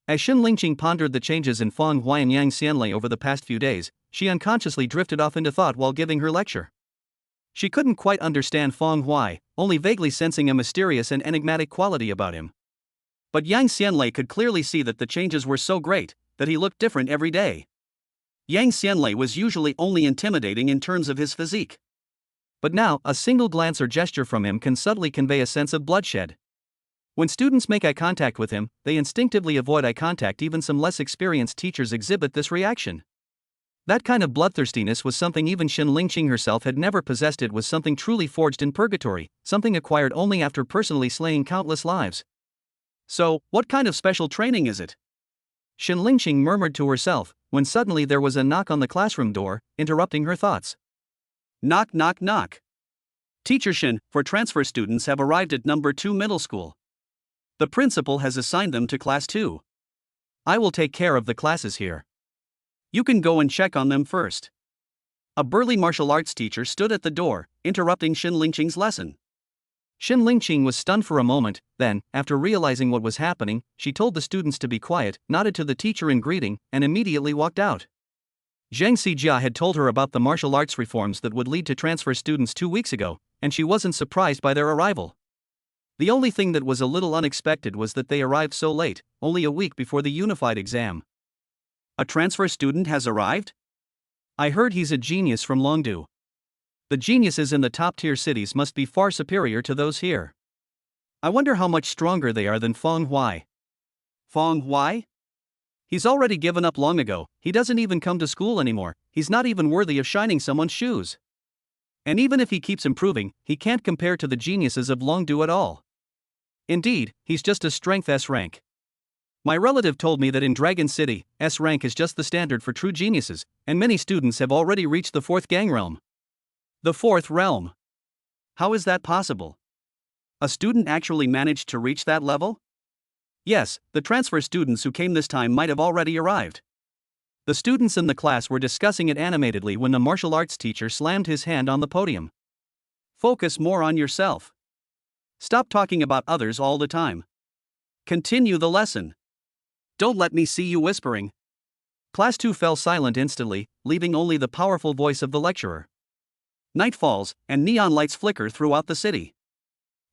S1: As Xin Lingqing pondered the changes in Feng Huai and Yang Xianlei over the past few days, she unconsciously drifted off into thought while giving her lecture. She couldn't quite understand Feng Huai, only vaguely sensing a mysterious and enigmatic quality about him. But Yang Xianlei could clearly see that the changes were so great, that he looked different every day. Yang Xianlei was usually only intimidating in terms of his physique. But now, a single glance or gesture from him can subtly convey a sense of bloodshed. When students make eye contact with him, they instinctively avoid eye contact. Even some less experienced teachers exhibit this reaction. That kind of bloodthirstiness was something even Xin Lingqing herself had never possessed. It was something truly forged in purgatory, something acquired only after personally slaying countless lives. So, what kind of special training is it? Xin Lingqing murmured to herself, when suddenly there was a knock on the classroom door, interrupting her thoughts. Knock, knock, knock. Teacher Xin, for transfer students have arrived at number 2 middle school. The principal has assigned them to class 2. I will take care of the classes here. You can go and check on them first. A burly martial arts teacher stood at the door, interrupting Xin Lingqing's lesson. Xin Lingqing was stunned for a moment, then, after realizing what was happening, she told the students to be quiet, nodded to the teacher in greeting, and immediately walked out. Zhang Xijia had told her about the martial arts reforms that would lead to transfer students 2 weeks ago, and she wasn't surprised by their arrival. The only thing that was a little unexpected was that they arrived so late, only a week before the unified exam. A transfer student has arrived? I heard he's a genius from Longdu. The geniuses in the top-tier cities must be far superior to those here. I wonder how much stronger they are than Feng Huai. Feng Huai? He's already given up long ago. He doesn't even come to school anymore. He's not even worthy of shining someone's shoes. And even if he keeps improving, he can't compare to the geniuses of Longdu at all. Indeed, he's just a strength S rank. My relative told me that in Dragon City, S rank is just the standard for true geniuses, and many students have already reached the 4th gang realm. The 4th realm. How is that possible? A student actually managed to reach that level? Yes, the transfer students who came this time might have already arrived. The students in the class were discussing it animatedly when the martial arts teacher slammed his hand on the podium. Focus more on yourself. Stop talking about others all the time. Continue the lesson. Don't let me see you whispering. Class 2 fell silent instantly, leaving only the powerful voice of the lecturer. Night falls, and neon lights flicker throughout the city.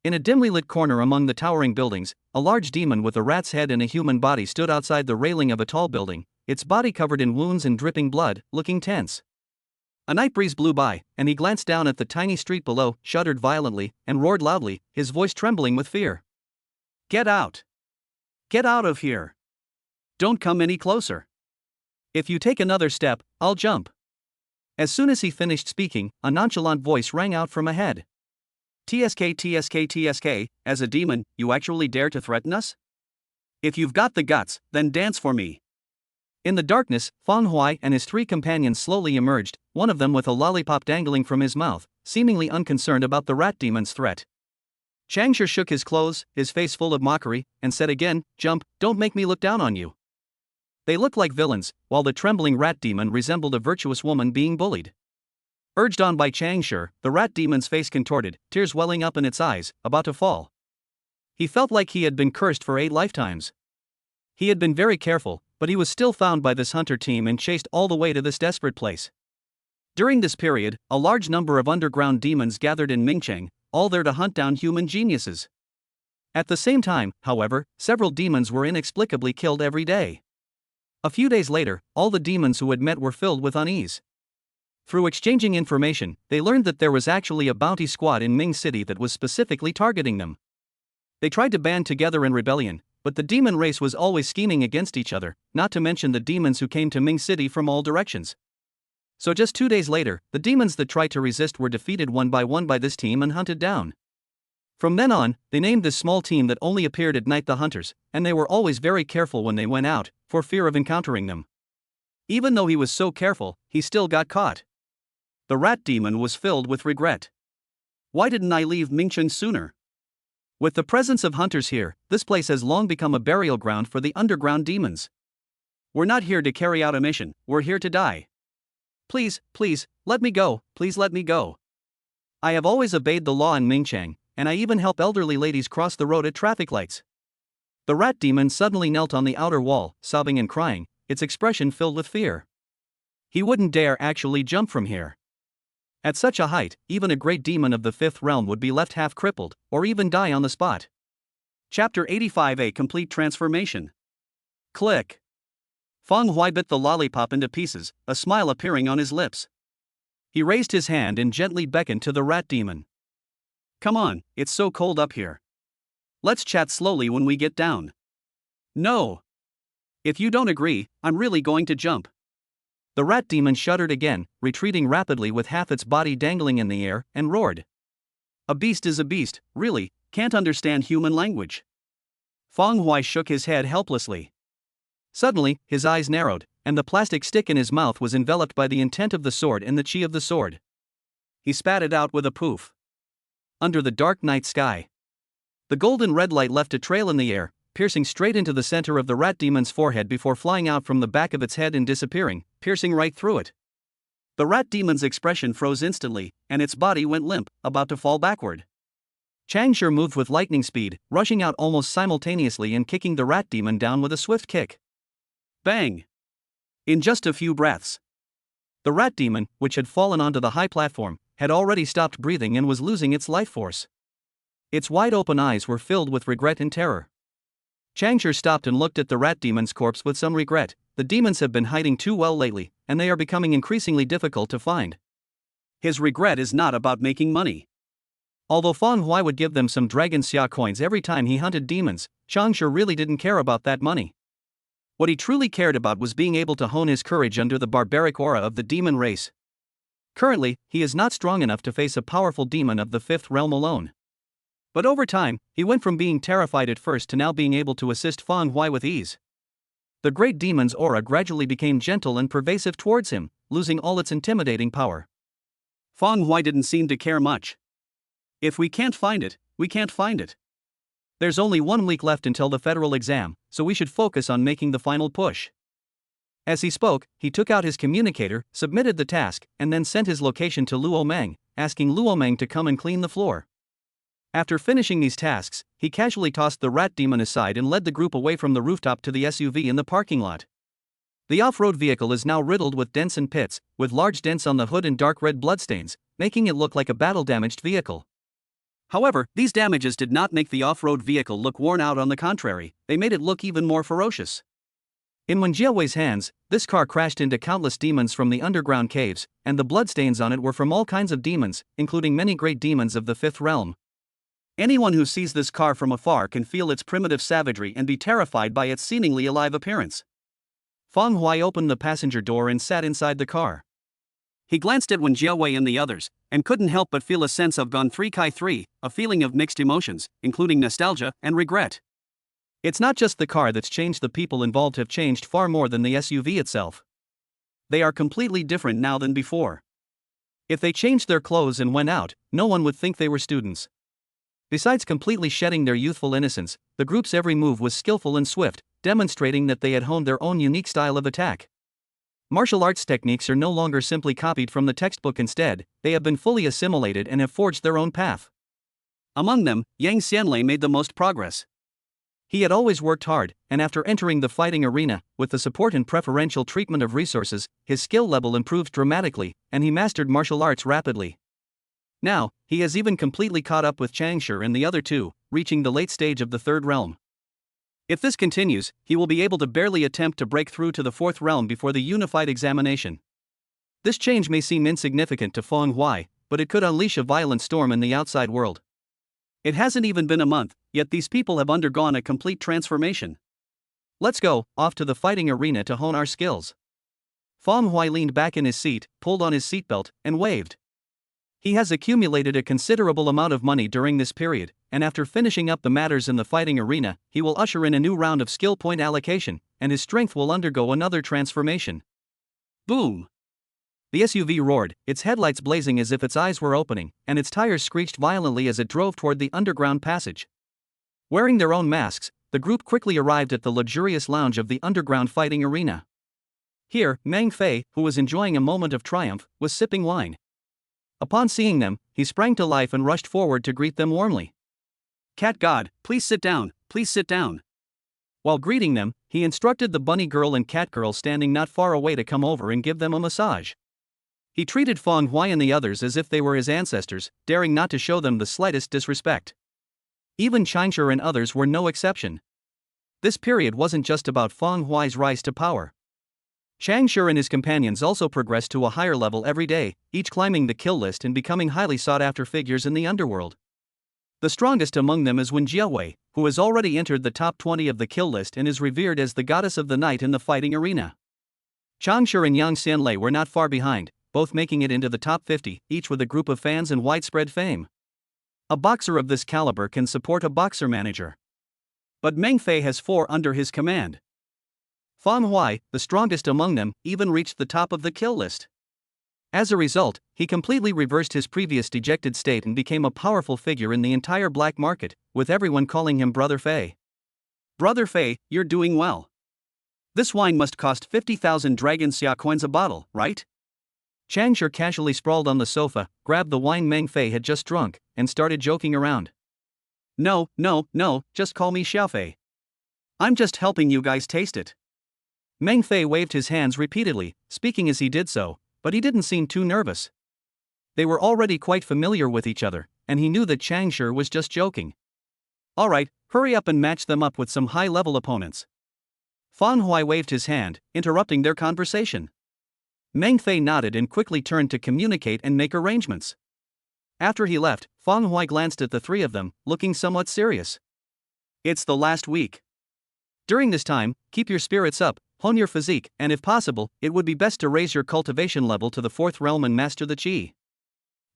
S1: In a dimly lit corner among the towering buildings, a large demon with a rat's head and a human body stood outside the railing of a tall building, its body covered in wounds and dripping blood, looking tense. A night breeze blew by, and he glanced down at the tiny street below, shuddered violently, and roared loudly, his voice trembling with fear. Get out! Get out of here! Don't come any closer. If you take another step, I'll jump. As soon as he finished speaking, a nonchalant voice rang out from ahead. TSK, TSK, TSK, as a demon, you actually dare to threaten us? If you've got the guts, then dance for me. In the darkness, Feng Huai and his 3 companions slowly emerged, one of them with a lollipop dangling from his mouth, seemingly unconcerned about the rat demon's threat. Changshi shook his clothes, his face full of mockery, and said again, Jump, don't make me look down on you. They looked like villains, while the trembling rat demon resembled a virtuous woman being bullied. Urged on by Changshi, the rat demon's face contorted, tears welling up in its eyes, about to fall. He felt like he had been cursed for 8 lifetimes. He had been very careful, but he was still found by this hunter team and chased all the way to this desperate place. During this period, a large number of underground demons gathered in Mingcheng, all there to hunt down human geniuses. At the same time, however, several demons were inexplicably killed every day. A few days later, all the demons who had met were filled with unease. Through exchanging information, they learned that there was actually a bounty squad in Ming City that was specifically targeting them. They tried to band together in rebellion, but the demon race was always scheming against each other, not to mention the demons who came to Ming City from all directions. So just 2 days later, the demons that tried to resist were defeated one by this team and hunted down. From then on, they named this small team that only appeared at night the Hunters, and they were always very careful when they went out, for fear of encountering them. Even though he was so careful, he still got caught. The rat demon was filled with regret. Why didn't I leave Mingcheng sooner? With the presence of hunters here, this place has long become a burial ground for the underground demons. We're not here to carry out a mission, we're here to die. Please, please, let me go, please let me go. I have always obeyed the law in Mingcheng, and I even help elderly ladies cross the road at traffic lights. The rat demon suddenly knelt on the outer wall, sobbing and crying, its expression filled with fear. He wouldn't dare actually jump from here. At such a height, even a great demon of the 5th realm would be left half crippled, or even die on the spot. Chapter 85: A Complete Transformation. Click. Feng Hui bit the lollipop into pieces, a smile appearing on his lips. He raised his hand and gently beckoned to the rat demon. Come on, it's so cold up here. Let's chat slowly when we get down. No. If you don't agree, I'm really going to jump. The rat demon shuddered again, retreating rapidly with half its body dangling in the air, and roared. A beast is a beast, really, can't understand human language. Feng Hui shook his head helplessly. Suddenly, his eyes narrowed, and the plastic stick in his mouth was enveloped by the intent of the sword and the chi of the sword. He spat it out with a poof. Under the dark night sky, the golden red light left a trail in the air, piercing straight into the center of the rat demon's forehead before flying out from the back of its head and disappearing, piercing right through it. The rat demon's expression froze instantly, and its body went limp, about to fall backward. Changshi moved with lightning speed, rushing out almost simultaneously and kicking the rat demon down with a swift kick. Bang! In just a few breaths, the rat demon, which had fallen onto the high platform, had already stopped breathing and was losing its life force. Its wide-open eyes were filled with regret and terror. Changshi stopped and looked at the rat demon's corpse with some regret. The demons have been hiding too well lately, and they are becoming increasingly difficult to find. His regret is not about making money. Although Feng Hui would give them some dragon xia coins every time he hunted demons, Changshi really didn't care about that money. What he truly cared about was being able to hone his courage under the barbaric aura of the demon race. Currently, he is not strong enough to face a powerful demon of the fifth realm alone. But over time, he went from being terrified at first to now being able to assist Feng Hui with ease. The great demon's aura gradually became gentle and pervasive towards him, losing all its intimidating power. Feng Hui didn't seem to care much. If we can't find it, we can't find it. There's only 1 week left until the federal exam, so we should focus on making the final push. As he spoke, he took out his communicator, submitted the task, and then sent his location to Luo Meng, asking Luo Meng to come and clean the floor. After finishing these tasks, he casually tossed the rat demon aside and led the group away from the rooftop to the SUV in the parking lot. The off-road vehicle is now riddled with dents and pits, with large dents on the hood and dark red bloodstains, making it look like a battle-damaged vehicle. However, these damages did not make the off-road vehicle look worn out. On the contrary, they made it look even more ferocious. In Wen Jiawei's hands, this car crashed into countless demons from the underground caves, and the bloodstains on it were from all kinds of demons, including many great demons of the fifth realm. Anyone who sees this car from afar can feel its primitive savagery and be terrified by its seemingly alive appearance. Feng Hui opened the passenger door and sat inside the car. He glanced at Wen Jiawei and the others, and couldn't help but feel a sense of Gone 3 Kai 3, a feeling of mixed emotions, including nostalgia and regret. It's not just the car that's changed, the people involved have changed far more than the SUV itself. They are completely different now than before. If they changed their clothes and went out, no one would think they were students. Besides completely shedding their youthful innocence, the group's every move was skillful and swift, demonstrating that they had honed their own unique style of attack. Martial arts techniques are no longer simply copied from the textbook. Instead, they have been fully assimilated and have forged their own path. Among them, Yang Xianlei made the most progress. He had always worked hard, and after entering the fighting arena, with the support and preferential treatment of resources, his skill level improved dramatically, and he mastered martial arts rapidly. Now, he has even completely caught up with Changshi and the other two, reaching the late stage of the third realm. If this continues, he will be able to barely attempt to break through to the fourth realm before the unified examination. This change may seem insignificant to Feng Hui, but it could unleash a violent storm in the outside world. It hasn't even been a month, yet these people have undergone a complete transformation. Let's go, off to the fighting arena to hone our skills. Feng Hui leaned back in his seat, pulled on his seatbelt, and waved. He has accumulated a considerable amount of money during this period, and after finishing up the matters in the fighting arena, he will usher in a new round of skill point allocation, and his strength will undergo another transformation. Boom! The SUV roared, its headlights blazing as if its eyes were opening, and its tires screeched violently as it drove toward the underground passage. Wearing their own masks, the group quickly arrived at the luxurious lounge of the underground fighting arena. Here, Meng Fei, who was enjoying a moment of triumph, was sipping wine. Upon seeing them, he sprang to life and rushed forward to greet them warmly. Cat God, please sit down, please sit down. While greeting them, he instructed the bunny girl and cat girl standing not far away to come over and give them a massage. He treated Feng Hui and the others as if they were his ancestors, daring not to show them the slightest disrespect. Even Changshi and others were no exception. This period wasn't just about Feng Hui's rise to power. Chang Shi and his companions also progressed to a higher level every day, each climbing the kill list and becoming highly sought-after figures in the underworld. The strongest among them is Wen Jiawei, who has already entered the top 20 of the kill list and is revered as the goddess of the night in the fighting arena. Chang Shi and Yang Xianlei were not far behind, both making it into the top 50, each with a group of fans and widespread fame. A boxer of this caliber can support a boxer manager. But Meng Fei has 4 under his command. Fang Huai, the strongest among them, even reached the top of the kill list. As a result, he completely reversed his previous dejected state and became a powerful figure in the entire black market, with everyone calling him Brother Fei. Brother Fei, you're doing well. This wine must cost 50,000 dragon xia coins a bottle, right? Chang Shi casually sprawled on the sofa, grabbed the wine Meng Fei had just drunk, and started joking around. No, just call me Xiaofei. I'm just helping you guys taste it. Meng Fei waved his hands repeatedly, speaking as he did so, but he didn't seem too nervous. They were already quite familiar with each other, and he knew that Chang Shi was just joking. Alright, hurry up and match them up with some high-level opponents. Fang Huai waved his hand, interrupting their conversation. Meng Fei nodded and quickly turned to communicate and make arrangements. After he left, Fang Huai glanced at the 3 of them, looking somewhat serious. It's the last week. During this time, keep your spirits up, hone your physique, and if possible, it would be best to raise your cultivation level to the 4th realm and master the qi.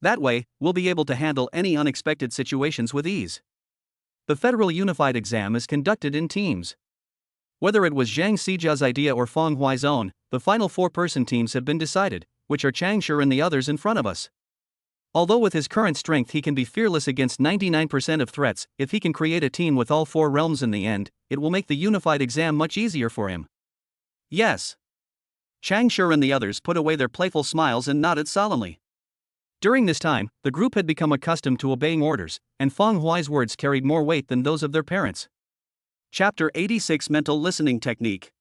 S1: That way, we'll be able to handle any unexpected situations with ease. The Federal Unified Exam is conducted in teams. Whether it was Zhang Sijia's idea or Fang Huai's own, the final 4-person teams have been decided, which are Chang Shi and the others in front of us. Although with his current strength he can be fearless against 99% of threats, if he can create a team with all 4 realms in the end, it will make the unified exam much easier for him. Yes. Chang Shi and the others put away their playful smiles and nodded solemnly. During this time, the group had become accustomed to obeying orders, and Fang Huai's words carried more weight than those of their parents. Chapter 86 Mental Listening Technique.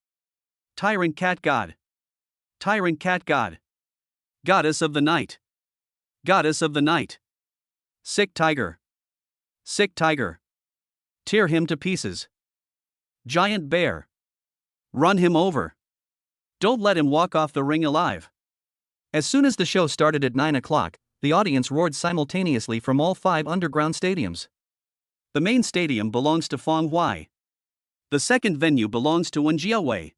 S1: Tyrant Cat God. Tyrant Cat God. Goddess of the Night. Goddess of the Night. Sick Tiger. Sick Tiger. Tear him to pieces. Giant Bear. Run him over. Don't let him walk off the ring alive. As soon as the show started at 9 o'clock, the audience roared simultaneously from all 5 underground stadiums. The main stadium belongs to Fang Huai. The second venue belongs to Wen Jiawei.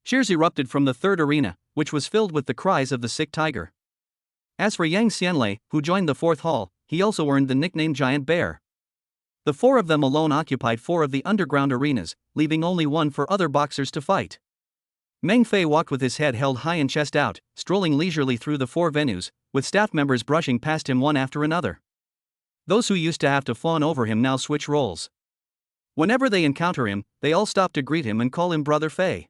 S1: Cheers erupted from the 3rd arena, which was filled with the cries of the sick tiger. As for Yang Xianlei, who joined the 4th hall, he also earned the nickname Giant Bear. The 4 of them alone occupied 4 of the underground arenas, leaving only 1 for other boxers to fight. Meng Fei walked with his head held high and chest out, strolling leisurely through the 4 venues, with staff members brushing past him one after another. Those who used to have to fawn over him now switch roles. Whenever they encounter him, they all stop to greet him and call him Brother Fei.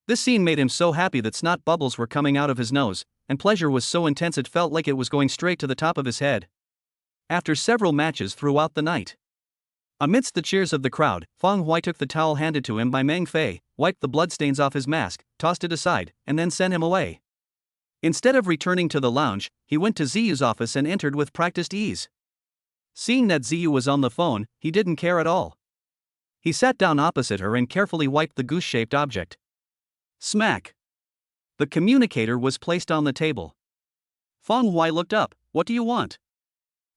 S1: This scene made him so happy that snot bubbles were coming out of his nose, and pleasure was so intense it felt like it was going straight to the top of his head. After several matches throughout the night, amidst the cheers of the crowd, Fang Huai took the towel handed to him by Meng Fei, wiped the bloodstains off his mask, tossed it aside, and then sent him away. Instead of returning to the lounge, he went to Ziyu's office and entered with practiced ease. Seeing that Ziyu was on the phone, he didn't care at all. He sat down opposite her and carefully wiped the goose-shaped object. Smack! The communicator was placed on the table. Fang Huai looked up. What do you want?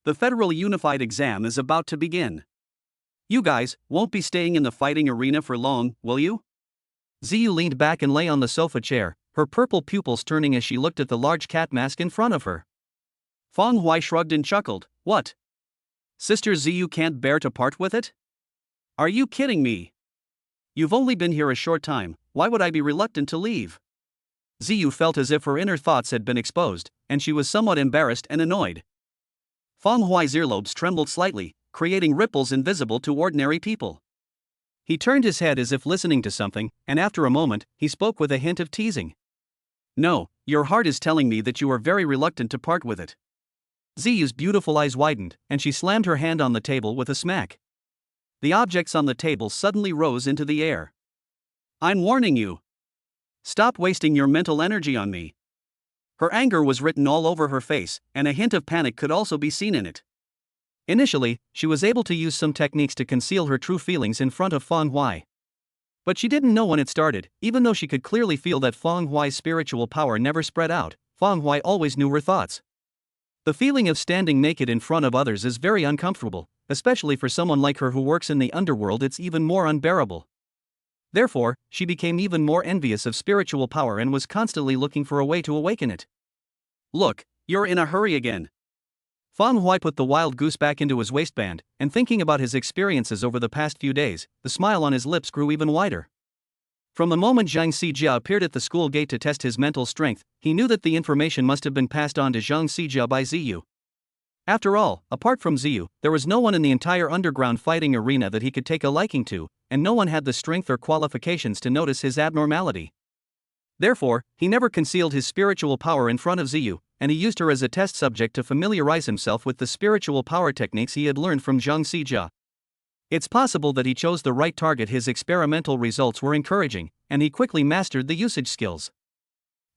S1: The Federal Unified Exam is about to begin. You guys won't be staying in the fighting arena for long, will you? Ziyu leaned back and lay on the sofa chair, her purple pupils turning as she looked at the large cat mask in front of her. Fang Huai shrugged and chuckled. What? Sister Ziyu can't bear to part with it? Are you kidding me? You've only been here a short time, why would I be reluctant to leave? Ziyu felt as if her inner thoughts had been exposed, and she was somewhat embarrassed and annoyed. Fang Huai's earlobes trembled slightly, creating ripples invisible to ordinary people. He turned his head as if listening to something, and after a moment, he spoke with a hint of teasing. No, your heart is telling me that you are very reluctant to part with it. Ziyu's beautiful eyes widened, and she slammed her hand on the table with a smack. The objects on the table suddenly rose into the air. I'm warning you. Stop wasting your mental energy on me. Her anger was written all over her face, and a hint of panic could also be seen in it. Initially, she was able to use some techniques to conceal her true feelings in front of Fang Huai. But she didn't know when it started, even though she could clearly feel that Feng Huai's spiritual power never spread out. Feng Huai always knew her thoughts. The feeling of standing naked in front of others is very uncomfortable, especially for someone like her who works in the underworld. It's even more unbearable. Therefore, she became even more envious of spiritual power and was constantly looking for a way to awaken it. Look, you're in a hurry again. Feng Huai put the wild goose back into his waistband, and thinking about his experiences over the past few days, the smile on his lips grew even wider. From the moment Zhang Xijia appeared at the school gate to test his mental strength, he knew that the information must have been passed on to Zhang Xijia by Ziyu. After all, apart from Ziyu, there was no one in the entire underground fighting arena that he could take a liking to, and no one had the strength or qualifications to notice his abnormality. Therefore, he never concealed his spiritual power in front of Ziyu, and he used her as a test subject to familiarize himself with the spiritual power techniques he had learned from Zhang Xijia. It's possible that he chose the right target. His experimental results were encouraging, and he quickly mastered the usage skills.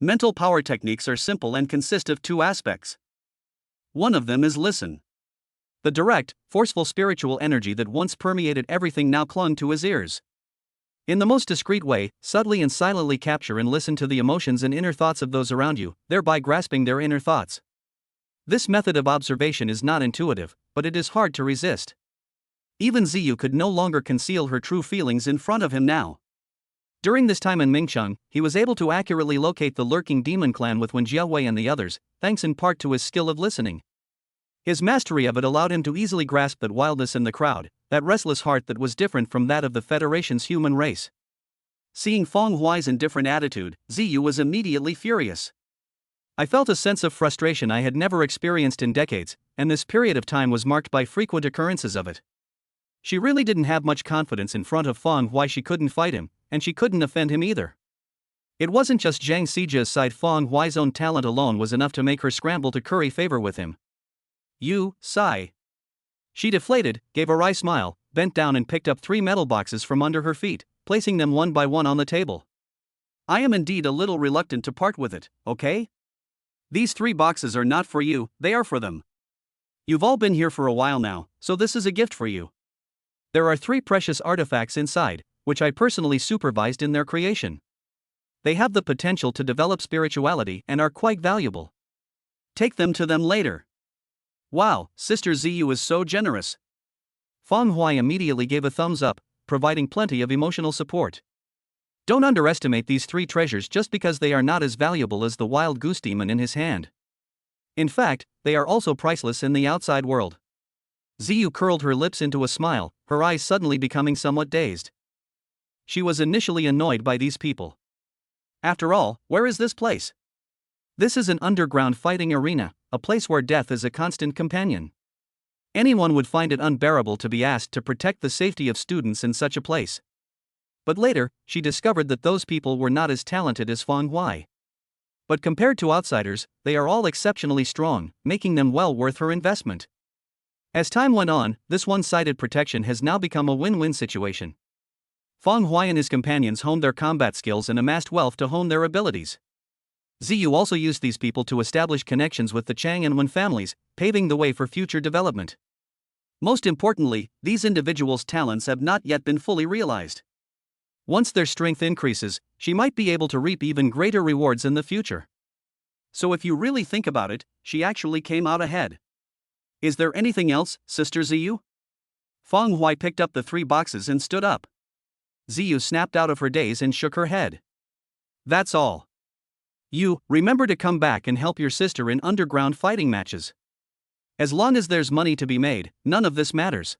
S1: Mental power techniques are simple and consist of two aspects. One of them is listen. The direct, forceful spiritual energy that once permeated everything now clung to his ears. In the most discreet way, subtly and silently capture and listen to the emotions and inner thoughts of those around you, thereby grasping their inner thoughts. This method of observation is not intuitive, but it is hard to resist. Even Ziyu could no longer conceal her true feelings in front of him now. During this time in Mingcheng, he was able to accurately locate the lurking demon clan with Wen Jiawei and the others, thanks in part to his skill of listening. His mastery of it allowed him to easily grasp that wildness in the crowd, that restless heart that was different from that of the Federation's human race. Seeing Feng Huai's indifferent attitude, Ziyu was immediately furious. I felt a sense of frustration I had never experienced in decades, and this period of time was marked by frequent occurrences of it. She really didn't have much confidence in front of Feng Huai. She couldn't fight him, and she couldn't offend him either. It wasn't just Zhang Xijia's side. Feng Huai's own talent alone was enough to make her scramble to curry favor with him. You, sigh. She deflated, gave a wry smile, bent down and picked up 3 metal boxes from under her feet, placing them one by one on the table. I am indeed a little reluctant to part with it, okay? These 3 boxes are not for you, they are for them. You've all been here for a while now, so this is a gift for you. There are 3 precious artifacts inside, which I personally supervised in their creation. They have the potential to develop spirituality and are quite valuable. Take them to them later. Wow, Sister Ziyu is so generous. Feng Huai immediately gave a thumbs up, providing plenty of emotional support. Don't underestimate these 3 treasures just because they are not as valuable as the wild goose demon in his hand. In fact, they are also priceless in the outside world. Ziyu curled her lips into a smile, her eyes suddenly becoming somewhat dazed. She was initially annoyed by these people. After all, where is this place? This is an underground fighting arena, a place where death is a constant companion. Anyone would find it unbearable to be asked to protect the safety of students in such a place. But later, she discovered that those people were not as talented as Feng Huai. But compared to outsiders, they are all exceptionally strong, making them well worth her investment. As time went on, this one-sided protection has now become a win-win situation. Feng Huai and his companions honed their combat skills and amassed wealth to hone their abilities. Ziyu also used these people to establish connections with the Chang and Wen families, paving the way for future development. Most importantly, these individuals' talents have not yet been fully realized. Once their strength increases, she might be able to reap even greater rewards in the future. So if you really think about it, she actually came out ahead. Is there anything else, Sister Ziyu? Feng Huai picked up the 3 boxes and stood up. Ziyu snapped out of her daze and shook her head. That's all. You, remember to come back and help your sister in underground fighting matches. As long as there's money to be made, none of this matters.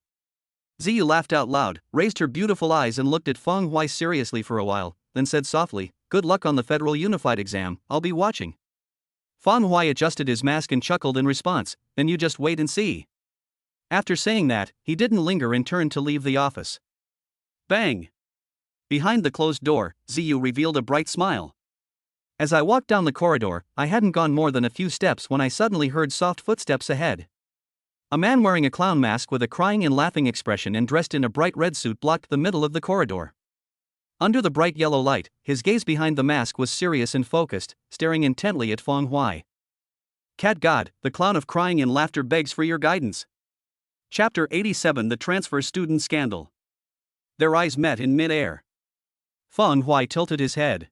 S1: Ziyu laughed out loud, raised her beautiful eyes and looked at Feng Huai seriously for a while, then said softly, "Good luck on the Federal Unified exam, I'll be watching." Feng Huai adjusted his mask and chuckled in response, "Then you just wait and see." After saying that, he didn't linger and turned to leave the office. Bang! Behind the closed door, Ziyu revealed a bright smile. As I walked down the corridor, I hadn't gone more than a few steps when I suddenly heard soft footsteps ahead. A man wearing a clown mask with a crying and laughing expression and dressed in a bright red suit blocked the middle of the corridor. Under the bright yellow light, his gaze behind the mask was serious and focused, staring intently at Feng Huai. Cat God, the clown of crying and laughter begs for your guidance. Chapter 87: The Transfer Student Scandal. Their eyes met in mid-air. Feng Hui tilted his head.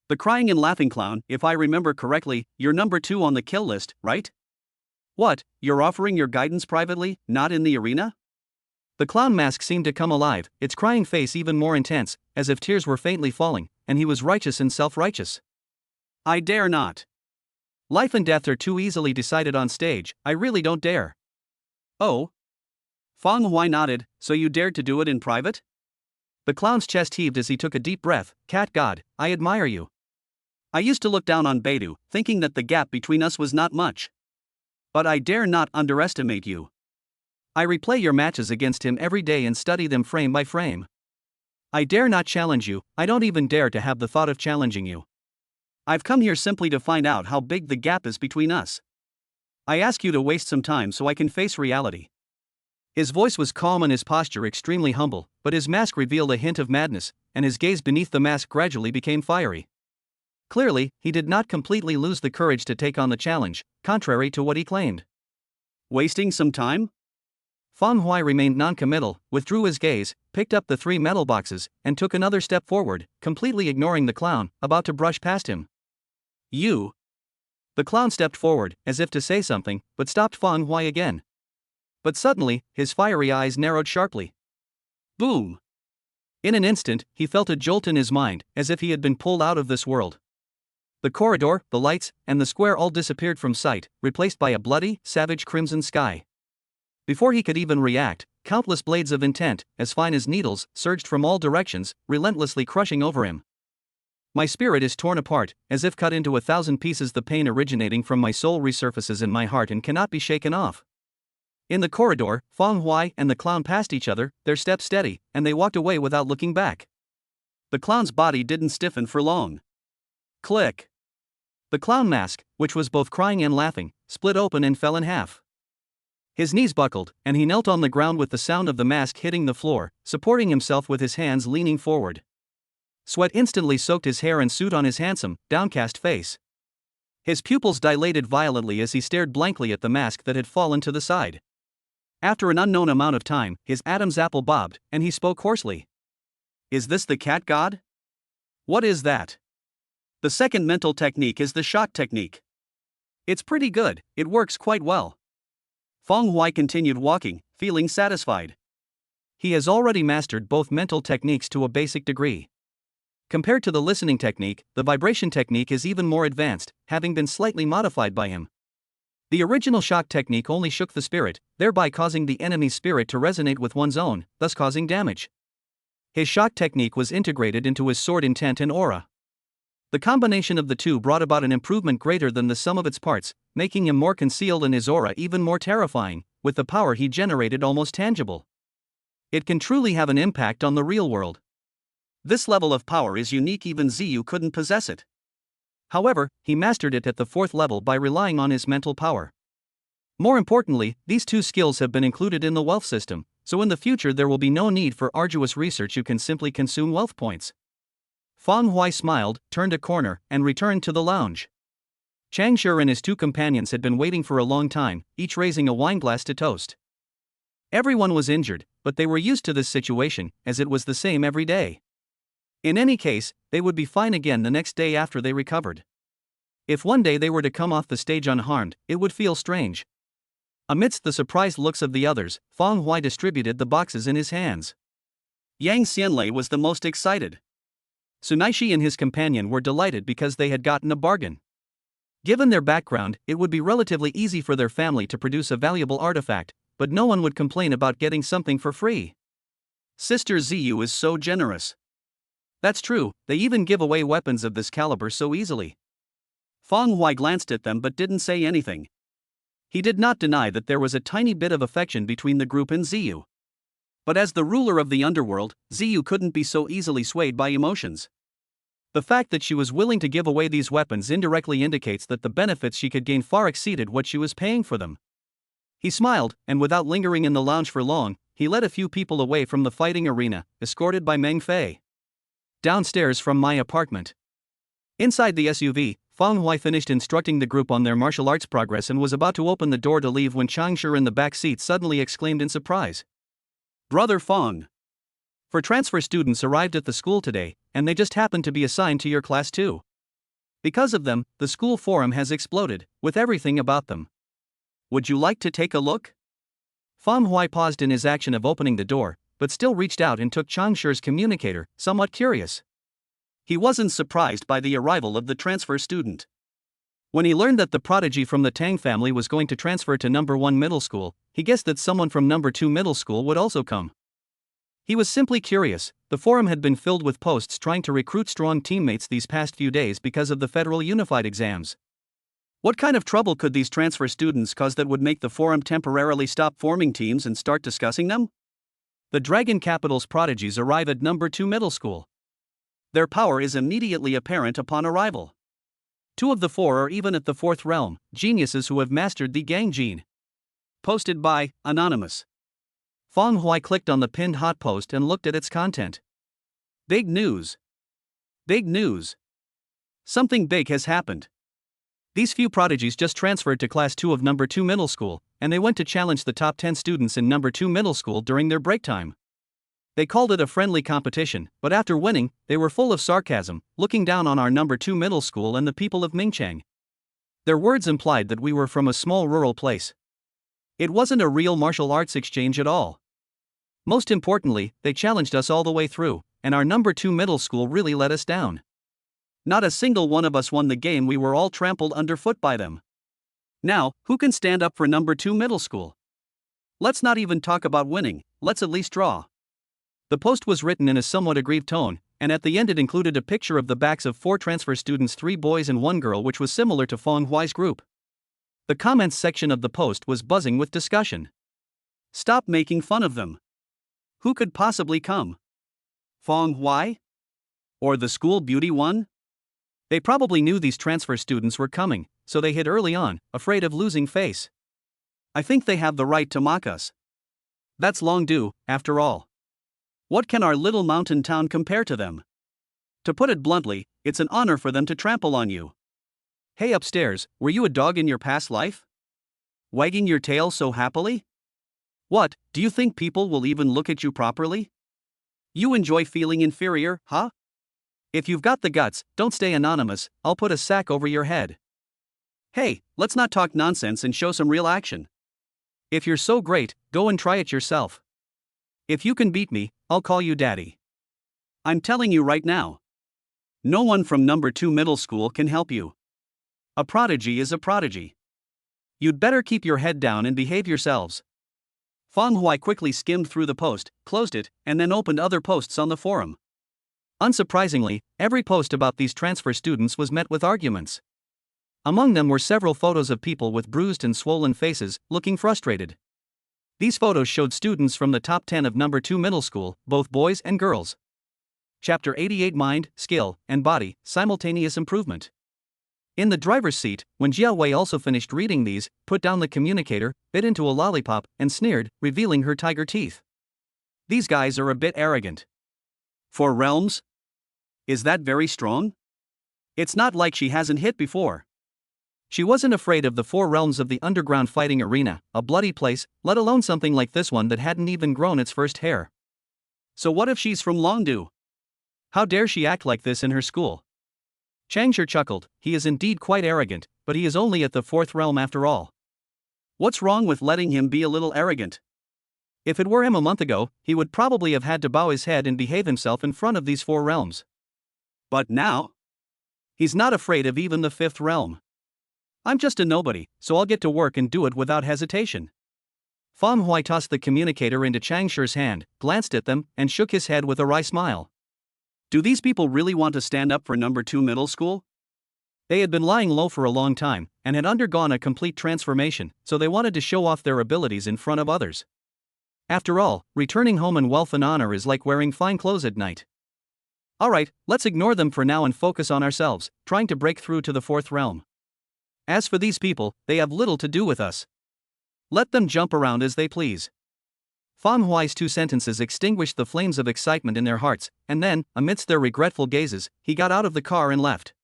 S1: The crying and laughing clown, if I remember correctly, you're number 2 on the kill list, right? What, you're offering your guidance privately, not in the arena? The clown mask seemed to come alive, its crying face even more intense, as if tears were faintly falling, and he was righteous and self-righteous. I dare not. Life and death are too easily decided on stage, I really don't dare. Oh? Feng Hui nodded, so you dared to do it in private? The clown's chest heaved as he took a deep breath. Cat God, I admire you. I used to look down on Beidou, thinking that the gap between us was not much. But I dare not underestimate you. I replay your matches against him every day and study them frame by frame. I dare not challenge you, I don't even dare to have the thought of challenging you. I've come here simply to find out how big the gap is between us. I ask you to waste some time so I can face reality. His voice was calm and his posture extremely humble, but his mask revealed a hint of madness, and his gaze beneath the mask gradually became fiery. Clearly, he did not completely lose the courage to take on the challenge, contrary to what he claimed. Wasting some time? Feng Hui remained non-committal, withdrew his gaze, picked up the 3 metal boxes, and took another step forward, completely ignoring the clown, about to brush past him. You. The clown stepped forward, as if to say something, but stopped Feng Hui again. But suddenly, his fiery eyes narrowed sharply. Boom! In an instant, he felt a jolt in his mind, as if he had been pulled out of this world. The corridor, the lights, and the square all disappeared from sight, replaced by a bloody, savage crimson sky. Before he could even react, countless blades of intent, as fine as needles, surged from all directions, relentlessly crushing over him. My spirit is torn apart, as if cut into 1,000 pieces. The pain originating from my soul resurfaces in my heart and cannot be shaken off. In the corridor, Feng Hui and the clown passed each other, their steps steady, and they walked away without looking back. The clown's body didn't stiffen for long. Click! The clown mask, which was both crying and laughing, split open and fell in half. His knees buckled, and he knelt on the ground with the sound of the mask hitting the floor, supporting himself with his hands leaning forward. Sweat instantly soaked his hair and suit on his handsome, downcast face. His pupils dilated violently as he stared blankly at the mask that had fallen to the side. After an unknown amount of time, his Adam's apple bobbed, and he spoke hoarsely. Is this the cat god? What is that? The second mental technique is the shock technique. It's pretty good, it works quite well. Feng Hui continued walking, feeling satisfied. He has already mastered both mental techniques to a basic degree. Compared to the listening technique, the vibration technique is even more advanced, having been slightly modified by him. The original shock technique only shook the spirit, thereby causing the enemy's spirit to resonate with one's own, thus causing damage. His shock technique was integrated into his sword intent and aura. The combination of the two brought about an improvement greater than the sum of its parts, making him more concealed and his aura even more terrifying, with the power he generated almost tangible. It can truly have an impact on the real world. This level of power is unique, even Ziyu couldn't possess it. However, he mastered it at the 4th level by relying on his mental power. More importantly, these two skills have been included in the wealth system, so in the future there will be no need for arduous research. You can simply consume wealth points. Feng Hui smiled, turned a corner, and returned to the lounge. Chang Shi and his 2 companions had been waiting for a long time, each raising a wineglass to toast. Everyone was injured, but they were used to this situation, as it was the same every day. In any case, they would be fine again the next day after they recovered. If one day they were to come off the stage unharmed, it would feel strange. Amidst the surprised looks of the others, Feng Hui distributed the boxes in his hands. Yang Xianlei was the most excited. Sunaishi and his companion were delighted because they had gotten a bargain. Given their background, it would be relatively easy for their family to produce a valuable artifact, but no one would complain about getting something for free. Sister Ziyu is so generous. That's true, they even give away weapons of this caliber so easily. Feng Hui glanced at them but didn't say anything. He did not deny that there was a tiny bit of affection between the group and Ziyu. But as the ruler of the underworld, Ziyu couldn't be so easily swayed by emotions. The fact that she was willing to give away these weapons indirectly indicates that the benefits she could gain far exceeded what she was paying for them. He smiled, and without lingering in the lounge for long, he led a few people away from the fighting arena, escorted by Meng Fei. Downstairs from my apartment. Inside the SUV, Feng Hui finished instructing the group on their martial arts progress and was about to open the door to leave when Chang Shi in the back seat suddenly exclaimed in surprise. Brother Feng! For transfer students arrived at the school today, and they just happen to be assigned to your class too. Because of them, the school forum has exploded, with everything about them. Would you like to take a look? Fang Huai paused in his action of opening the door, but still reached out and took Changshi's communicator, somewhat curious. He wasn't surprised by the arrival of the transfer student. When he learned that the prodigy from the Tang family was going to transfer to number 1 middle school, he guessed that someone from number 2 middle school would also come. He was simply curious. The forum had been filled with posts trying to recruit strong teammates these past few days because of the Federal Unified exams. What kind of trouble could these transfer students cause that would make the forum temporarily stop forming teams and start discussing them? The Dragon Capital's prodigies arrive at number 2 middle school. Their power is immediately apparent upon arrival. 2 of the 4 are even at the 4th realm, geniuses who have mastered the Gang Gene. Posted by Anonymous. Fang Huai clicked on the pinned hot post and looked at its content. Big news. Big news. Something big has happened. These few prodigies just transferred to class 2 of number 2 middle school, and they went to challenge the top 10 students in number 2 middle school during their break time. They called it a friendly competition, but after winning, they were full of sarcasm, looking down on our number 2 middle school and the people of Mingchang. Their words implied that we were from a small rural place. It wasn't a real martial arts exchange at all. Most importantly, they challenged us all the way through, and our number 2 middle school really let us down. Not a single one of us won the game. We were all trampled underfoot by them. Now, who can stand up for number 2 middle school? Let's not even talk about winning, let's at least draw. The post was written in a somewhat aggrieved tone, and at the end it included a picture of the backs of 4 transfer students, 3 boys and 1 girl, which was similar to Fang Huai's group. The comments section of the post was buzzing with discussion. Stop making fun of them. Who could possibly come? Fang Huai? Or the school beauty one? They probably knew these transfer students were coming, so they hid early on, afraid of losing face. I think they have the right to mock us. That's long due, after all. What can our little mountain town compare to them? To put it bluntly, it's an honor for them to trample on you. Hey upstairs, were you a dog in your past life? Wagging your tail so happily? What, do you think people will even look at you properly? You enjoy feeling inferior, huh? If you've got the guts, don't stay anonymous, I'll put a sack over your head. Hey, let's not talk nonsense and show some real action. If you're so great, go and try it yourself. If you can beat me, I'll call you daddy. I'm telling you right now. No one from number 2 middle school can help you. A prodigy is a prodigy. You'd better keep your head down and behave yourselves. Fang Huai quickly skimmed through the post, closed it, and then opened other posts on the forum. Unsurprisingly, every post about these transfer students was met with arguments. Among them were several photos of people with bruised and swollen faces, looking frustrated. These photos showed students from the top 10 of number 2 middle school, both boys and girls. Chapter 88 Mind, Skill, and Body, Simultaneous Improvement. In the driver's seat, when Jia Wei also finished reading these, put down the communicator, bit into a lollipop, and sneered, revealing her tiger teeth. These guys are a bit arrogant. 4 realms? Is that very strong? It's not like she hasn't hit before. She wasn't afraid of the 4 realms of the underground fighting arena, a bloody place, let alone something like this one that hadn't even grown its first hair. So what if she's from Longdu? How dare she act like this in her school? Changshi chuckled. He is indeed quite arrogant, but he is only at the 4th realm after all. What's wrong with letting him be a little arrogant? If it were him a month ago, he would probably have had to bow his head and behave himself in front of these 4 realms. But now? He's not afraid of even the 5th realm. I'm just a nobody, so I'll get to work and do it without hesitation. Fang Huai tossed the communicator into Changshi's hand, glanced at them, and shook his head with a wry smile. Do these people really want to stand up for number 2 middle school? They had been lying low for a long time, and had undergone a complete transformation, so they wanted to show off their abilities in front of others. After all, returning home in wealth and honor is like wearing fine clothes at night. Alright, let's ignore them for now and focus on ourselves, trying to break through to the 4th realm. As for these people, they have little to do with us. Let them jump around as they please. Fang Huai's 2 sentences extinguished the flames of excitement in their hearts, and then, amidst their regretful gazes, he got out of the car and left.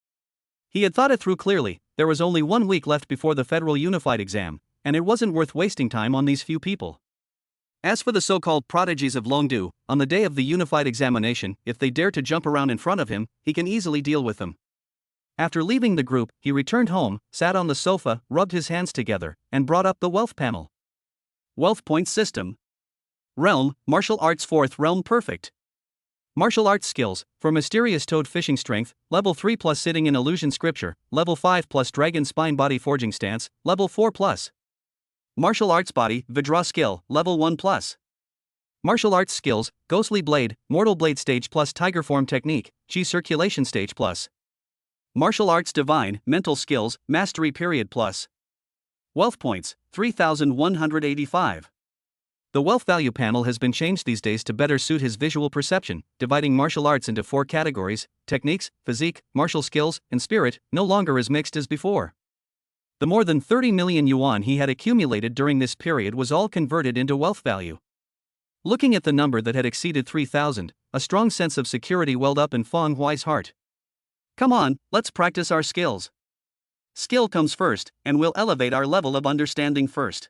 S1: He had thought it through clearly. There was only 1 week left before the Federal Unified exam, and it wasn't worth wasting time on these few people. As for the so-called prodigies of Longdu, on the day of the unified examination, if they dare to jump around in front of him, he can easily deal with them. After leaving the group, he returned home, sat on the sofa, rubbed his hands together, and brought up the wealth panel. Wealth points system. Realm, martial arts, fourth realm, perfect. Martial arts skills, for mysterious toad fishing strength, level 3 plus sitting in illusion scripture, level 5 plus dragon spine body forging stance, level 4 plus. Martial arts body, Vidra skill, level 1 plus. Martial arts skills, ghostly blade, mortal blade stage plus tiger form technique, chi circulation stage plus. Martial arts divine, mental skills, mastery period plus. Wealth points, 3,185. The wealth value panel has been changed these days to better suit his visual perception, dividing martial arts into 4 categories: techniques, physique, martial skills, and spirit, no longer as mixed as before. The more than 30 million yuan he had accumulated during this period was all converted into wealth value. Looking at the number that had exceeded 3,000, a strong sense of security welled up in Feng Huai's heart. Come on, let's practice our skills. Skill comes first, and we'll elevate our level of understanding first.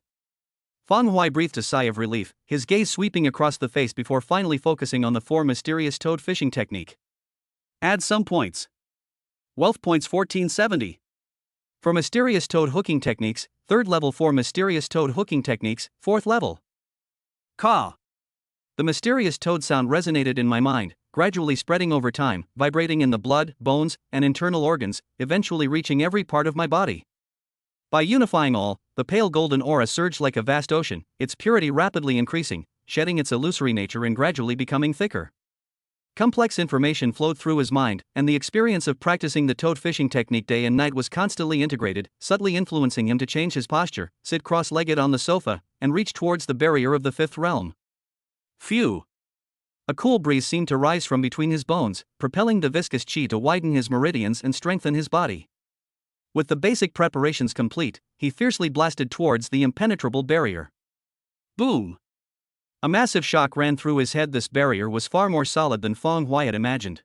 S1: Feng Huai breathed a sigh of relief, his gaze sweeping across the face before finally focusing on the 4 mysterious toad fishing technique. Add some points. Wealth points 1470. For mysterious toad hooking techniques, 3rd level. For mysterious toad hooking techniques, 4th level. Ka. The mysterious toad sound resonated in my mind, gradually spreading over time, vibrating in the blood, bones, and internal organs, eventually reaching every part of my body. By unifying all, the pale golden aura surged like a vast ocean, its purity rapidly increasing, shedding its illusory nature and gradually becoming thicker. Complex information flowed through his mind, and the experience of practicing the toad fishing technique day and night was constantly integrated, subtly influencing him to change his posture, sit cross-legged on the sofa, and reach towards the barrier of the 5th realm. Phew! A cool breeze seemed to rise from between his bones, propelling the viscous chi to widen his meridians and strengthen his body. With the basic preparations complete, he fiercely blasted towards the impenetrable barrier. Boom! A massive shock ran through his head. This barrier was far more solid than Feng Huai had imagined.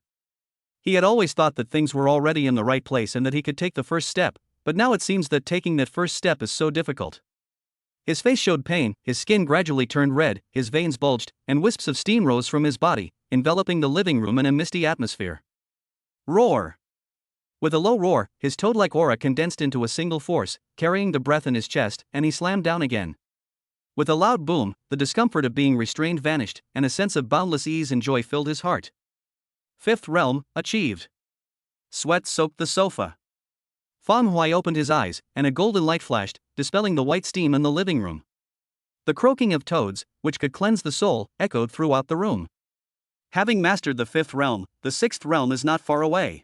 S1: He had always thought that things were already in the right place and that he could take the first step, but now it seems that taking that first step is so difficult. His face showed pain, his skin gradually turned red, his veins bulged, and wisps of steam rose from his body, enveloping the living room in a misty atmosphere. Roar! With a low roar, his toad-like aura condensed into a single force, carrying the breath in his chest, and he slammed down again. With a loud boom, the discomfort of being restrained vanished, and a sense of boundless ease and joy filled his heart. 5th realm, achieved. Sweat soaked the sofa. Feng Huai opened his eyes, and a golden light flashed, dispelling the white steam in the living room. The croaking of toads, which could cleanse the soul, echoed throughout the room. Having mastered the 5th realm, the 6th realm is not far away.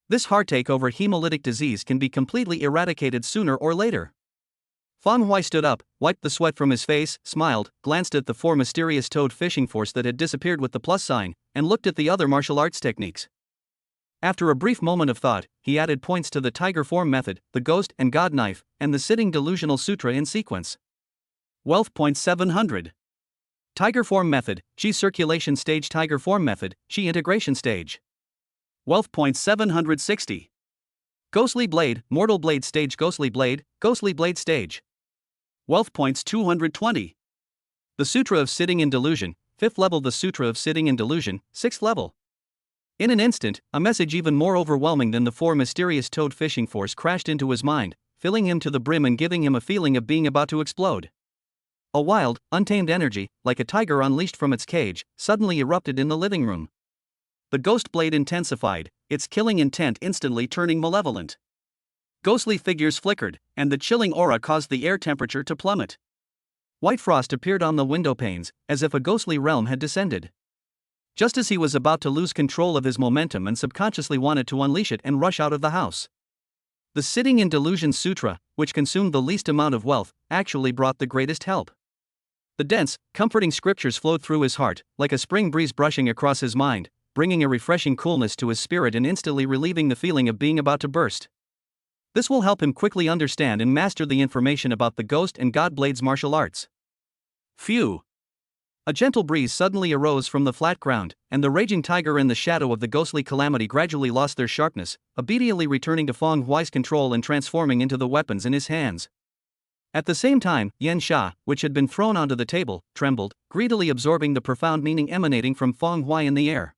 S1: This heartache over hemolytic disease can be completely eradicated sooner or later. Feng Huai stood up, wiped the sweat from his face, smiled, glanced at the 4 mysterious toad fishing force that had disappeared with the plus sign, and looked at the other martial arts techniques. After a brief moment of thought, he added points to the tiger form method, the ghost and god knife, and the sitting delusional sutra in sequence. Wealth points 700. Tiger form method, chi circulation stage. Tiger form method, chi integration stage. Wealth points 760. Ghostly blade, mortal blade stage. Ghostly blade stage. Wealth points 220. The Sutra of Sitting in Delusion, 5th level. The Sutra of Sitting in Delusion, 6th level. In an instant, a message even more overwhelming than the 4 mysterious toad fishing force crashed into his mind, filling him to the brim and giving him a feeling of being about to explode. A wild, untamed energy, like a tiger unleashed from its cage, suddenly erupted in the living room. The ghost blade intensified, its killing intent instantly turning malevolent. Ghostly figures flickered, and the chilling aura caused the air temperature to plummet. White frost appeared on the window panes, as if a ghostly realm had descended. Just as he was about to lose control of his momentum and subconsciously wanted to unleash it and rush out of the house, the Sitting in Delusion Sutra, which consumed the least amount of wealth, actually brought the greatest help. The dense, comforting scriptures flowed through his heart, like a spring breeze brushing across his mind, bringing a refreshing coolness to his spirit and instantly relieving the feeling of being about to burst. This will help him quickly understand and master the information about the Ghost and God Blades martial arts. Phew! A gentle breeze suddenly arose from the flat ground, and the raging tiger and the shadow of the ghostly calamity gradually lost their sharpness, obediently returning to Feng Huai's control and transforming into the weapons in his hands. At the same time, Yen Sha, which had been thrown onto the table, trembled, greedily absorbing the profound meaning emanating from Feng Huai in the air.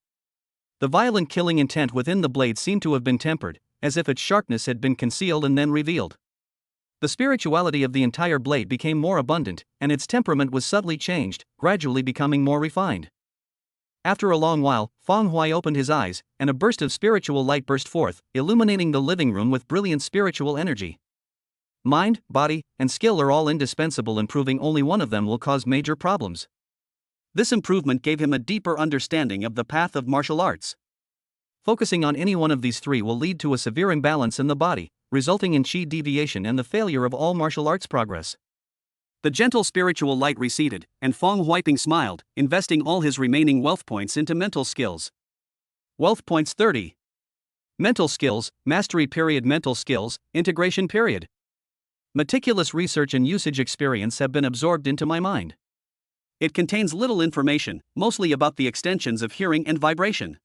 S1: The violent killing intent within the blade seemed to have been tempered, as if its sharpness had been concealed and then revealed. The spirituality of the entire blade became more abundant, and its temperament was subtly changed, gradually becoming more refined. After a long while, Feng Huai opened his eyes, and a burst of spiritual light burst forth, illuminating the living room with brilliant spiritual energy. Mind, body, and skill are all indispensable. Improving only one of them will cause major problems. This improvement gave him a deeper understanding of the path of martial arts. Focusing on any one of these three will lead to a severe imbalance in the body, resulting in chi deviation and the failure of all martial arts progress. The gentle spiritual light receded, and Feng Huai smiled, investing all his remaining wealth points into mental skills. Wealth points 30. Mental skills, mastery period. Mental skills, integration period. Meticulous research and usage experience have been absorbed into my mind. It contains little information, mostly about the extensions of hearing and vibration.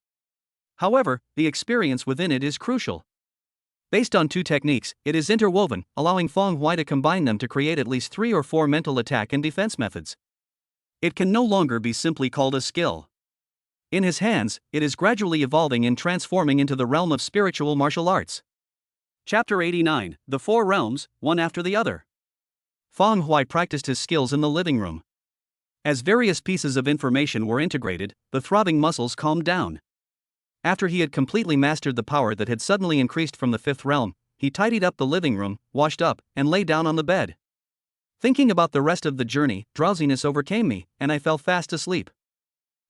S1: However, the experience within it is crucial. Based on two techniques, it is interwoven, allowing Feng Huai to combine them to create at least 3 or 4 mental attack and defense methods. It can no longer be simply called a skill. In his hands, it is gradually evolving and transforming into the realm of spiritual martial arts. Chapter 89, The Four Realms, One After the Other. Feng Huai practiced his skills in the living room. As various pieces of information were integrated, the throbbing muscles calmed down. After he had completely mastered the power that had suddenly increased from the fifth realm, he tidied up the living room, washed up, and lay down on the bed. Thinking about the rest of the journey, drowsiness overcame me, and I fell fast asleep.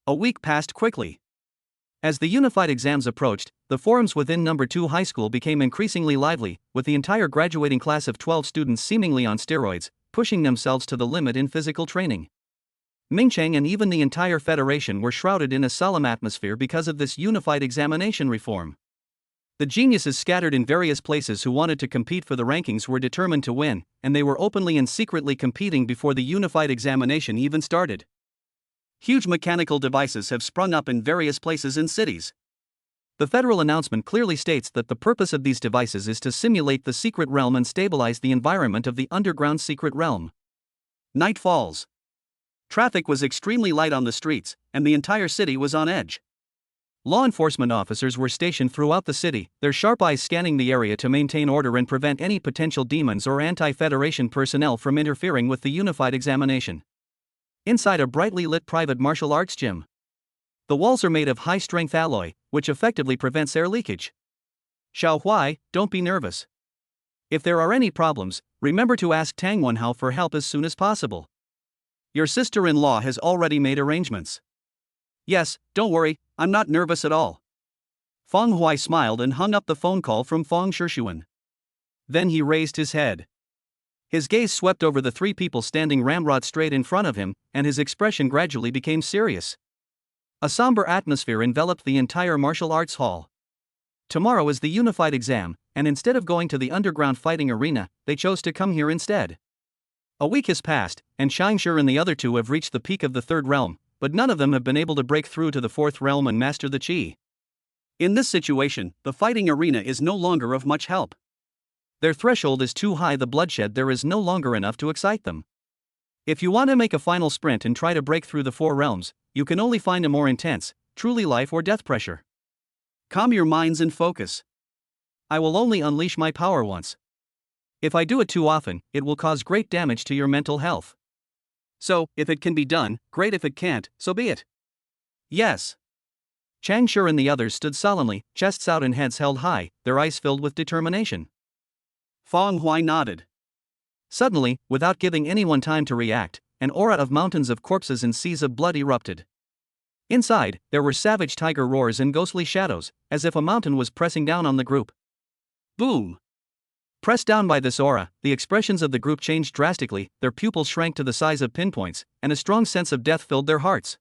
S1: A week passed quickly. As the unified exams approached, the forums within No. 2 high school became increasingly lively, with the entire graduating class of 12 students seemingly on steroids, pushing themselves to the limit in physical training. Mingcheng and even the entire federation were shrouded in a solemn atmosphere because of this unified examination reform. The geniuses scattered in various places who wanted to compete for the rankings were determined to win, and they were openly and secretly competing before the unified examination even started. Huge mechanical devices have sprung up in various places and cities. The federal announcement clearly states that the purpose of these devices is to simulate the secret realm and stabilize the environment of the underground secret realm. Night falls. Traffic was extremely light on the streets, and the entire city was on edge. Law enforcement officers were stationed throughout the city, their sharp eyes scanning the area to maintain order and prevent any potential demons or anti-Federation personnel from interfering with the unified examination. Inside a brightly lit private martial arts gym. The walls are made of high-strength alloy, which effectively prevents air leakage. Xiao Huai, don't be nervous. If there are any problems, remember to ask Tang Wenhao for help as soon as possible. Your sister-in-law has already made arrangements. Yes, don't worry, I'm not nervous at all. Feng Huai smiled and hung up the phone call from Feng Shixuan. Then he raised his head. His gaze swept over the 3 people standing ramrod straight in front of him, and his expression gradually became serious. A somber atmosphere enveloped the entire martial arts hall. Tomorrow is the unified exam, and instead of going to the underground fighting arena, they chose to come here instead. A week has passed, and Shangshi and the other 2 have reached the peak of the third realm, but none of them have been able to break through to the fourth realm and master the Qi. In this situation, the fighting arena is no longer of much help. Their threshold is too high, the bloodshed there is no longer enough to excite them. If you want to make a final sprint and try to break through the 4 realms, you can only find a more intense, truly life or death pressure. Calm your minds and focus. I will only unleash my power once. If I do it too often, it will cause great damage to your mental health. So, if it can be done, great. If it can't, so be it. Yes. Chang Shi and the others stood solemnly, chests out and heads held high, their eyes filled with determination. Feng Huai nodded. Suddenly, without giving anyone time to react, an aura of mountains of corpses and seas of blood erupted. Inside, there were savage tiger roars and ghostly shadows, as if a mountain was pressing down on the group. Boom! Pressed down by this aura, the expressions of the group changed drastically, their pupils shrank to the size of pinpoints, and a strong sense of death filled their hearts.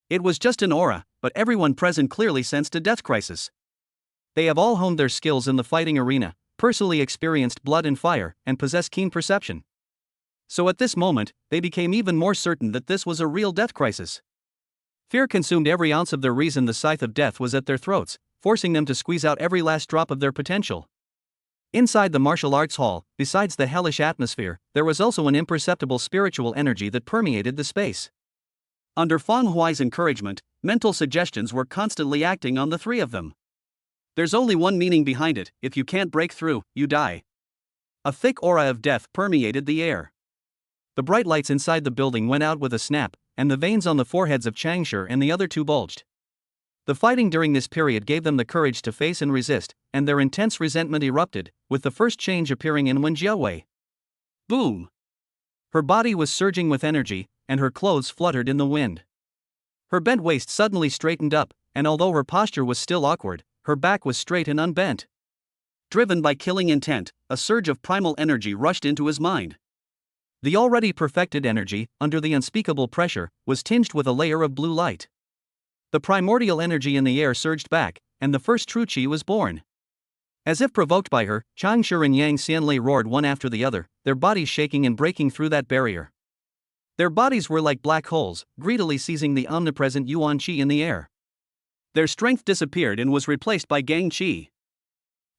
S1: It was just an aura, but everyone present clearly sensed a death crisis. They have all honed their skills in the fighting arena, personally experienced blood and fire, and possess keen perception. So at this moment, they became even more certain that this was a real death crisis. Fear consumed every ounce of their reason. The scythe of death was at their throats, forcing them to squeeze out every last drop of their potential. Inside the martial arts hall, besides the hellish atmosphere, there was also an imperceptible spiritual energy that permeated the space. Under Feng Huai's encouragement, mental suggestions were constantly acting on the three of them. There's only one meaning behind it: if you can't break through, you die. A thick aura of death permeated the air. The bright lights inside the building went out with a snap, and the veins on the foreheads of Changshi and the other two bulged. The fighting during this period gave them the courage to face and resist, and their intense resentment erupted, with the first change appearing in Wen Jiawei. Boom! Her body was surging with energy, and her clothes fluttered in the wind. Her bent waist suddenly straightened up, and although her posture was still awkward, her back was straight and unbent. Driven by killing intent, a surge of primal energy rushed into his mind. The already perfected energy, under the unspeakable pressure, was tinged with a layer of blue light. The primordial energy in the air surged back, and the first true qi was born. As if provoked by her, Changshi and Yang Xianlei roared one after the other, their bodies shaking and breaking through that barrier. Their bodies were like black holes, greedily seizing the omnipresent yuan qi in the air. Their strength disappeared and was replaced by gang qi.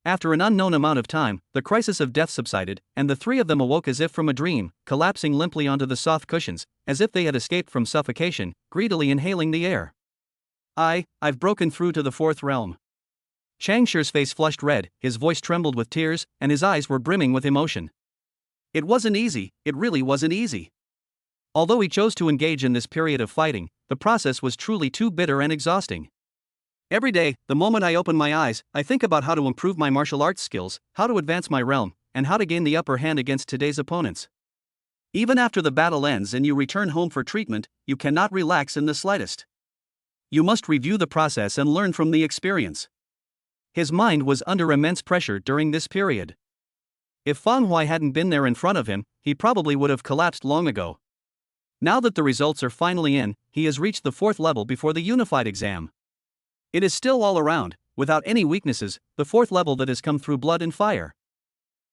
S1: After an unknown amount of time, the crisis of death subsided, and the three of them awoke as if from a dream, collapsing limply onto the soft cushions, as if they had escaped from suffocation, greedily inhaling the air. I've broken through to the fourth realm. Changshi's face flushed red, his voice trembled with tears, and his eyes were brimming with emotion. It wasn't easy, it really wasn't easy. Although he chose to engage in this period of fighting, the process was truly too bitter and exhausting. Every day, the moment I open my eyes, I think about how to improve my martial arts skills, how to advance my realm, and how to gain the upper hand against today's opponents. Even after the battle ends and you return home for treatment, you cannot relax in the slightest. You must review the process and learn from the experience. His mind was under immense pressure during this period. If Feng Huai hadn't been there in front of him, he probably would have collapsed long ago. Now that the results are finally in, he has reached the fourth level before the unified exam. It is still all around, without any weaknesses, the fourth level that has come through blood and fire.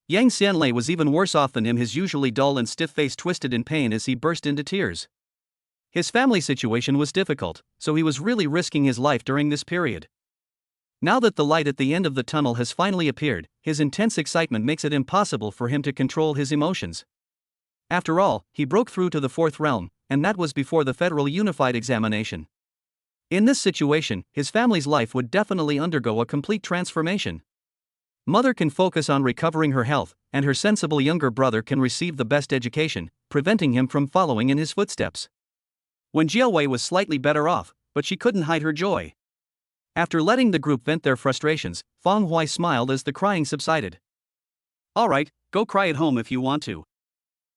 S1: Yang Xianlei was even worse off than him, his usually dull and stiff face twisted in pain as he burst into tears. His family situation was difficult, so he was really risking his life during this period. Now that the light at the end of the tunnel has finally appeared, his intense excitement makes it impossible for him to control his emotions. After all, he broke through to the fourth realm, and that was before the federal unified examination. In this situation, his family's life would definitely undergo a complete transformation. Mother can focus on recovering her health, and her sensible younger brother can receive the best education, preventing him from following in his footsteps. Wen Jiawei was slightly better off, but she couldn't hide her joy. After letting the group vent their frustrations, Feng Huai smiled as the crying subsided. Alright, go cry at home if you want to.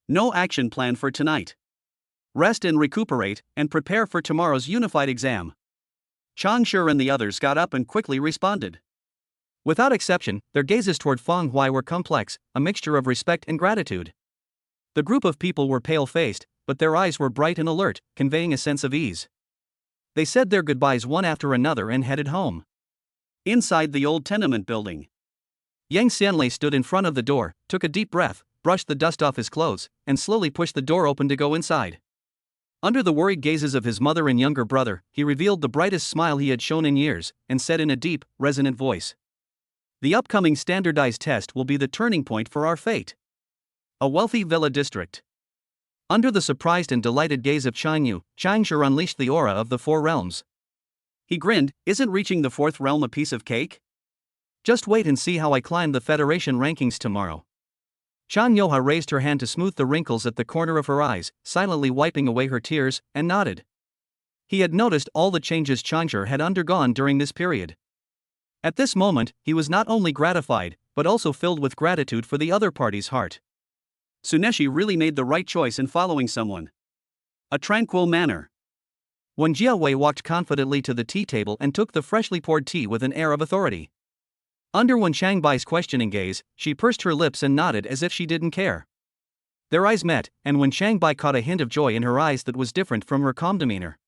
S1: No action plan for tonight. Rest and recuperate, and prepare for tomorrow's unified exam. Changshi and the others got up and quickly responded. Without exception, their gazes toward Feng Huai were complex, a mixture of respect and gratitude. The group of people were pale-faced, but their eyes were bright and alert, conveying a sense of ease. They said their goodbyes one after another and headed home. Inside the old tenement building, Yang Xianlei stood in front of the door, took a deep breath, brushed the dust off his clothes, and slowly pushed the door open to go inside. Under the worried gazes of his mother and younger brother, he revealed the brightest smile he had shown in years, and said in a deep, resonant voice, "The upcoming standardized test will be the turning point for our fate." A wealthy villa district. Under the surprised and delighted gaze of Changyu, Changshi unleashed the aura of the four realms. He grinned, "Isn't reaching the fourth realm a piece of cake? Just wait and see how I climb the Federation rankings tomorrow." Chang Yoha raised her hand to smooth the wrinkles at the corner of her eyes, silently wiping away her tears, and nodded. He had noticed all the changes Changshi had undergone during this period. At this moment, he was not only gratified, but also filled with gratitude for the other party's heart. Tsuneshi really made the right choice in following someone. A tranquil manner. Wen Jiawei walked confidently to the tea table and took the freshly poured tea with an air of authority. Under Wen Changbai's questioning gaze, she pursed her lips and nodded as if she didn't care. Their eyes met, and Wen Changbai caught a hint of joy in her eyes that was different from her calm demeanor.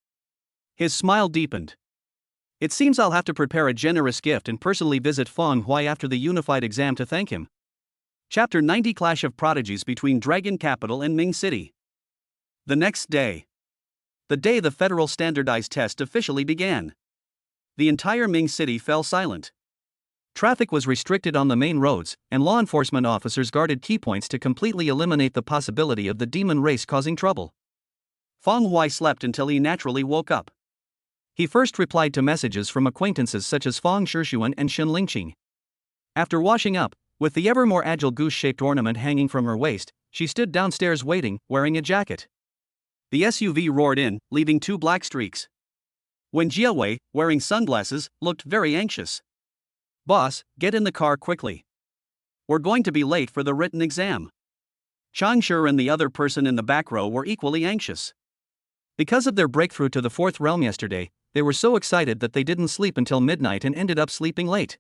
S1: His smile deepened. "It seems I'll have to prepare a generous gift and personally visit Feng Huai after the unified exam to thank him." Chapter 90: Clash of Prodigies between Dragon Capital and Ming City. The next day. The day the federal standardized test officially began. The entire Ming City fell silent. Traffic was restricted on the main roads, and law enforcement officers guarded key points to completely eliminate the possibility of the demon race causing trouble. Feng Hui slept until he naturally woke up. He first replied to messages from acquaintances such as Feng Shixuan and Shen Lingqing. After washing up, with the ever more agile goose-shaped ornament hanging from her waist, she stood downstairs waiting, wearing a jacket. The SUV roared in, leaving 2 black streaks. When Jiawei, wearing sunglasses, looked very anxious. "Boss, get in the car quickly. We're going to be late for the written exam." Chang Shi and the other person in the back row were equally anxious. Because of their breakthrough to the 4th realm yesterday, they were so excited that they didn't sleep until midnight and ended up sleeping late.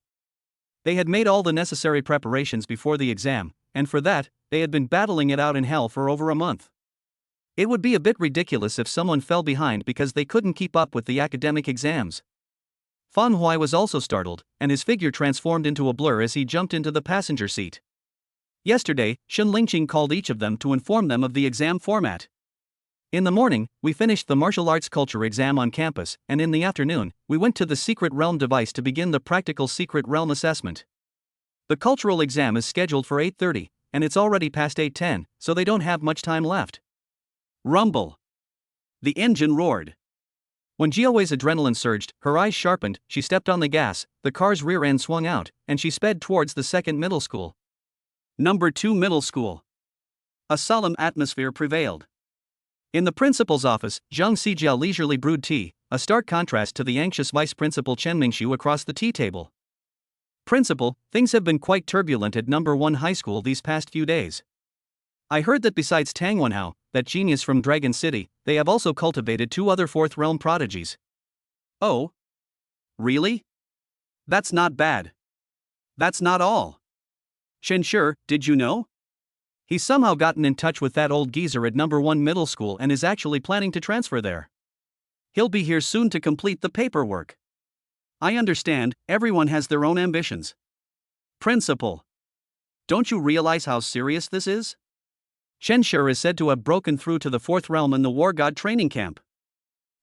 S1: They had made all the necessary preparations before the exam, and for that, they had been battling it out in hell for over a month. It would be a bit ridiculous if someone fell behind because they couldn't keep up with the academic exams. Fan Hui was also startled, and his figure transformed into a blur as he jumped into the passenger seat. Yesterday, Shen Lingqing called each of them to inform them of the exam format. In the morning, we finished the martial arts culture exam on campus, and in the afternoon, we went to the secret realm device to begin the practical secret realm assessment. The cultural exam is scheduled for 8:30, and it's already past 8:10, so they don't have much time left. Rumble. The engine roared. When Jiawei's adrenaline surged, her eyes sharpened, she stepped on the gas, the car's rear end swung out, and she sped towards the second middle school. Number 2 Middle School. A solemn atmosphere prevailed. In the principal's office, Zhang Xijia leisurely brewed tea, a stark contrast to the anxious vice principal Chen Mingxiu across the tea table. "Principal, things have been quite turbulent at number 1 high school these past few days. I heard that besides Tang Wenhao, that genius from Dragon City, they have also cultivated 2 other 4th realm prodigies." "Oh? Really? That's not bad. That's not all. Shen Shi, did you know? He's somehow gotten in touch with that old geezer at number 1 middle school and is actually planning to transfer there. He'll be here soon to complete the paperwork. I understand, everyone has their own ambitions. Principal, don't you realize how serious this is? Shen Shi is said to have broken through to the 4th realm in the War God training camp.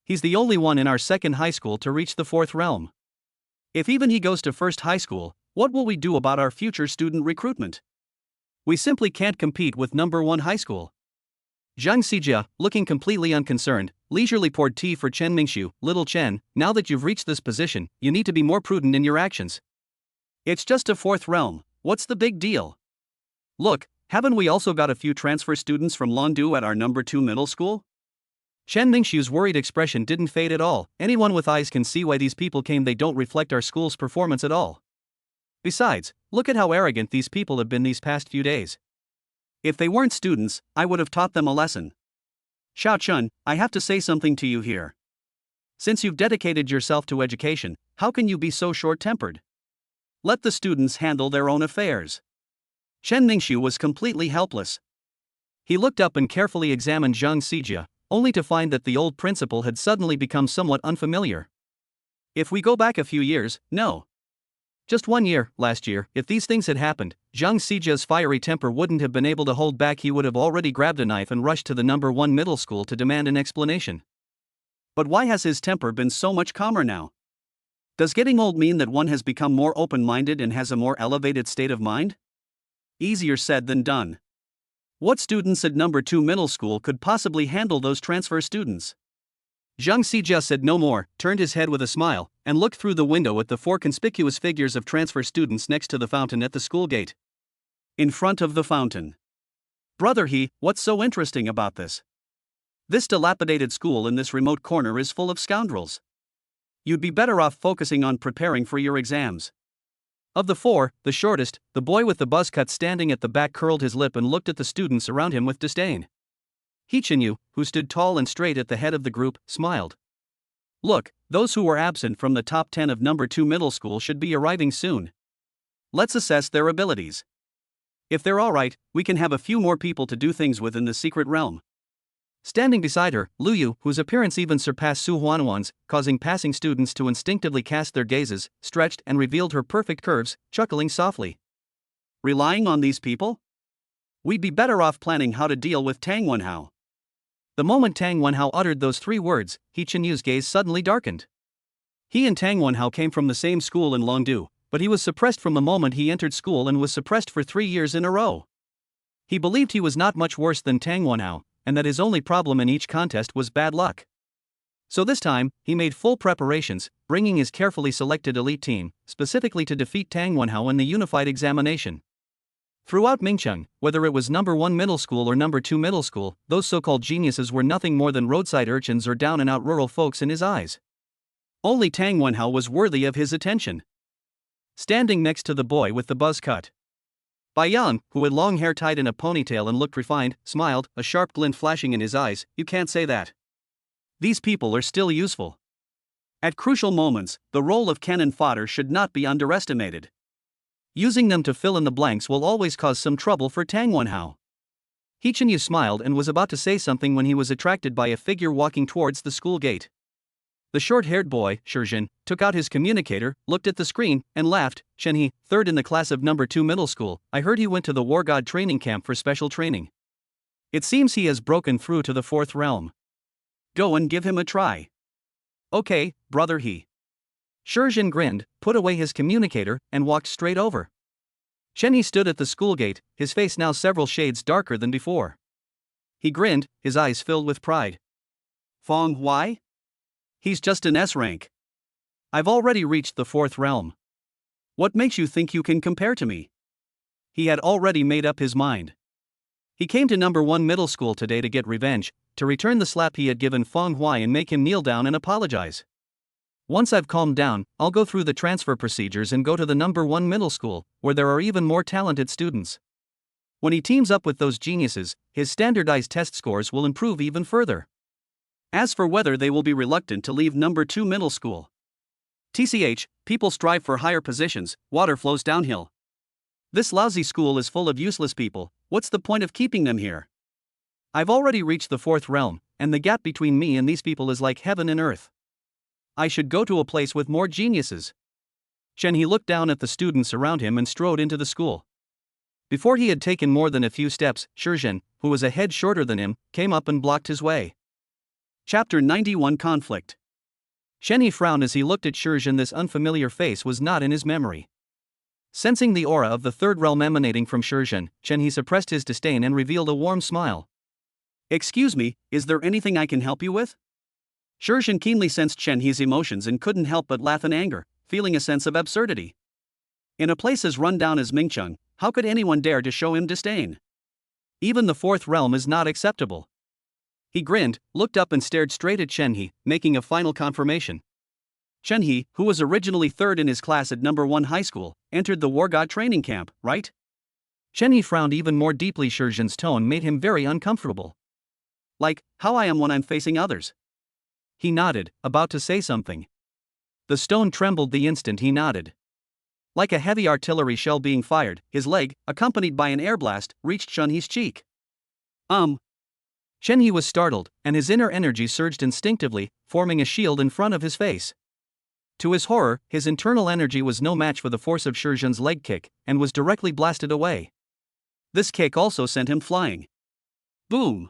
S1: He's the only one in our 2nd high school to reach the 4th realm. If even he goes to 1st high school, what will we do about our future student recruitment? We simply can't compete with number 1 high school." Zhang Xijia, looking completely unconcerned, leisurely poured tea for Chen Mingxiu. "Little Chen, now that you've reached this position, you need to be more prudent in your actions. It's just a 4th realm, what's the big deal? Look, haven't we also got a few transfer students from Longdu at our number 2 middle school?" Chen Mingxiu's worried expression didn't fade at all. "Anyone with eyes can see why these people came. They don't reflect our school's performance at all. Besides, look at how arrogant these people have been these past few days. If they weren't students, I would have taught them a lesson. Xiao Chun, I have to say something to you here. Since you've dedicated yourself to education, how can you be so short-tempered? Let the students handle their own affairs." Chen Mingxiu was completely helpless. He looked up and carefully examined Zhang Xijia, only to find that the old principal had suddenly become somewhat unfamiliar. If we go back a few years, no. Just 1 year, last year, if these things had happened, Zhang Xijia's fiery temper wouldn't have been able to hold back. He would have already grabbed a knife and rushed to the number 1 middle school to demand an explanation. But why has his temper been so much calmer now? Does getting old mean that one has become more open-minded and has a more elevated state of mind? Easier said than done. What students at number 2 middle school could possibly handle those transfer students? Zhang Xijia said no more, turned his head with a smile, and looked through the window at the 4 conspicuous figures of transfer students next to the fountain at the school gate. In front of the fountain. "Brother He, what's so interesting about this? This dilapidated school in this remote corner is full of scoundrels. You'd be better off focusing on preparing for your exams." Of the 4, the shortest, the boy with the buzz cut standing at the back, curled his lip and looked at the students around him with disdain. He Chenyu, who stood tall and straight at the head of the group, smiled. "Look, those who were absent from the top 10 of number 2 middle school should be arriving soon. Let's assess their abilities. If they're alright, we can have a few more people to do things with in the secret realm." Standing beside her, Lu Yu, whose appearance even surpassed Su Huanwan's, causing passing students to instinctively cast their gazes, stretched and revealed her perfect curves, chuckling softly. "Relying on these people? We'd be better off planning how to deal with Tang Wenhao." The moment Tang Wenhao uttered those 3 words, He Chenyu's gaze suddenly darkened. He and Tang Wenhao came from the same school in Longdu, But he was suppressed from the moment he entered school and was suppressed for 3 years in a row. He believed he was not much worse than Tang Wenhao, and that his only problem in each contest was bad luck. So this time, he made full preparations, bringing his carefully selected elite team, specifically to defeat Tang Wenhao in the unified examination. Throughout Mingcheng, whether it was number 1 middle school or number 2 middle school, those so-called geniuses were nothing more than roadside urchins or down-and-out rural folks in his eyes. Only Tang Wenhao was worthy of his attention. Standing next to the boy with the buzz cut, Bai Yan, who had long hair tied in a ponytail and looked refined, smiled, a sharp glint flashing in his eyes. You can't say that. These people are still useful. At crucial moments, the role of cannon fodder should not be underestimated. Using them to fill in the blanks will always cause some trouble for Tang Wenhao. He Chenyu smiled and was about to say something when he was attracted by a figure walking towards the school gate. The short-haired boy, Shizhen, took out his communicator, looked at the screen, and laughed. Shenhe, third in the class of number 2 middle school, I heard he went to the War God training camp for special training. It seems he has broken through to the 4th realm. Go and give him a try. Okay, brother he. Shizhen grinned, put away his communicator, and walked straight over. Shenhe stood at the school gate, his face now several shades darker than before. He grinned, his eyes filled with pride. Fong Wai? He's just an S rank. I've already reached the 4th realm. What makes you think you can compare to me? He had already made up his mind. He came to number 1 middle school today to get revenge, to return the slap he had given Fong Wai and make him kneel down and apologize. Once I've calmed down, I'll go through the transfer procedures and go to the number 1 middle school, where there are even more talented students. When he teams up with those geniuses, his standardized test scores will improve even further. As for whether they will be reluctant to leave number 2 middle school. TCH, people strive for higher positions, water flows downhill. This lousy school is full of useless people, what's the point of keeping them here? I've already reached the 4th realm, and the gap between me and these people is like heaven and earth. I should go to a place with more geniuses. Shenhe looked down at the students around him and strode into the school. Before he had taken more than a few steps, Shizhen, who was a head shorter than him, came up and blocked his way. Chapter 91 Conflict. Shenhe frowned as he looked at Shizhen. This unfamiliar face was not in his memory. Sensing the aura of the 3rd realm emanating from Shizhen, Shenhe suppressed his disdain and revealed a warm smile. Excuse me, is there anything I can help you with? Shizhen keenly sensed Shenhe's emotions and couldn't help but laugh in anger, feeling a sense of absurdity. In a place as run down as Mingcheng, how could anyone dare to show him disdain? Even the 4th realm is not acceptable. He grinned, looked up and stared straight at Shenhe, making a final confirmation. Shenhe, who was originally 3rd in his class at number 1 high school, entered the War God training camp, right? Shenhe frowned even more deeply. Shizhen's tone made him very uncomfortable. Like, how I am when I'm facing others. He nodded, about to say something. The stone trembled the instant he nodded. Like a heavy artillery shell being fired, his leg, accompanied by an air blast, reached Shenhe's cheek. Shenhe was startled, and his inner energy surged instinctively, forming a shield in front of his face. To his horror, his internal energy was no match for the force of Shizhen's leg kick, and was directly blasted away. This kick also sent him flying. Boom!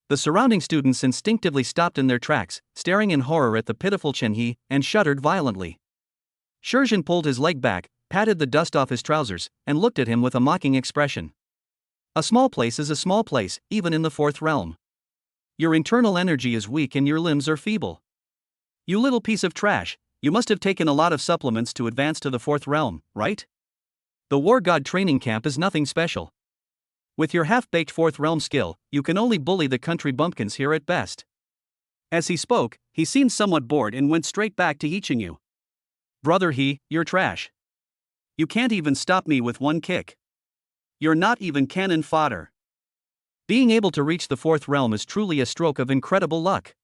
S1: The surrounding students instinctively stopped in their tracks, staring in horror at the pitiful Shenhe, and shuddered violently. Shizhen pulled his leg back, patted the dust off his trousers, and looked at him with a mocking expression. A small place is a small place, even in the 4th realm. Your internal energy is weak and your limbs are feeble. You little piece of trash, you must have taken a lot of supplements to advance to the 4th realm, right? The War God training camp is nothing special. With your half-baked 4th realm skill, you can only bully the country bumpkins here at best. As he spoke, he seemed somewhat bored and went straight back to Ichinyu. Brother you're trash. You can't even stop me with one kick. You're not even cannon fodder. Being able to reach the 4th realm is truly a stroke of incredible luck.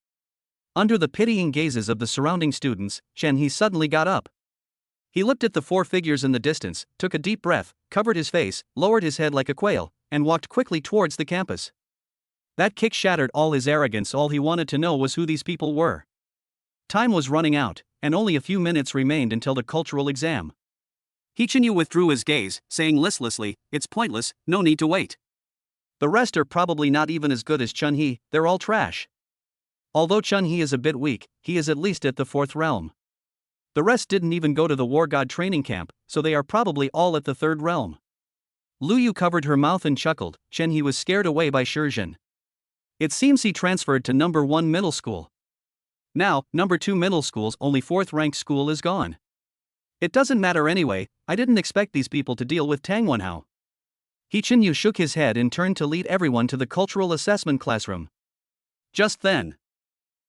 S1: Under the pitying gazes of the surrounding students, Shenhe suddenly got up. He looked at the 4 figures in the distance, took a deep breath, covered his face, lowered his head like a quail, and walked quickly towards the campus. That kick shattered all his arrogance. All he wanted to know was who these people were. Time was running out, and only a few minutes remained until the cultural exam. Ichinyu withdrew his gaze, saying listlessly, it's pointless, no need to wait. The rest are probably not even as good as Chunhee, they're all trash. Although Chunhee is a bit weak, he is at least at the 4th realm. The rest didn't even go to the war god training camp, so they are probably all at the third realm. Lu Yu covered her mouth and chuckled. Chen He was scared away by Shizhen. It seems he transferred to number 1 middle school. Now, number 2 middle school's only 4th ranked school is gone. It doesn't matter anyway, I didn't expect these people to deal with Tang Wenhao. He Chinyu shook his head and turned to lead everyone to the cultural assessment classroom. Just then.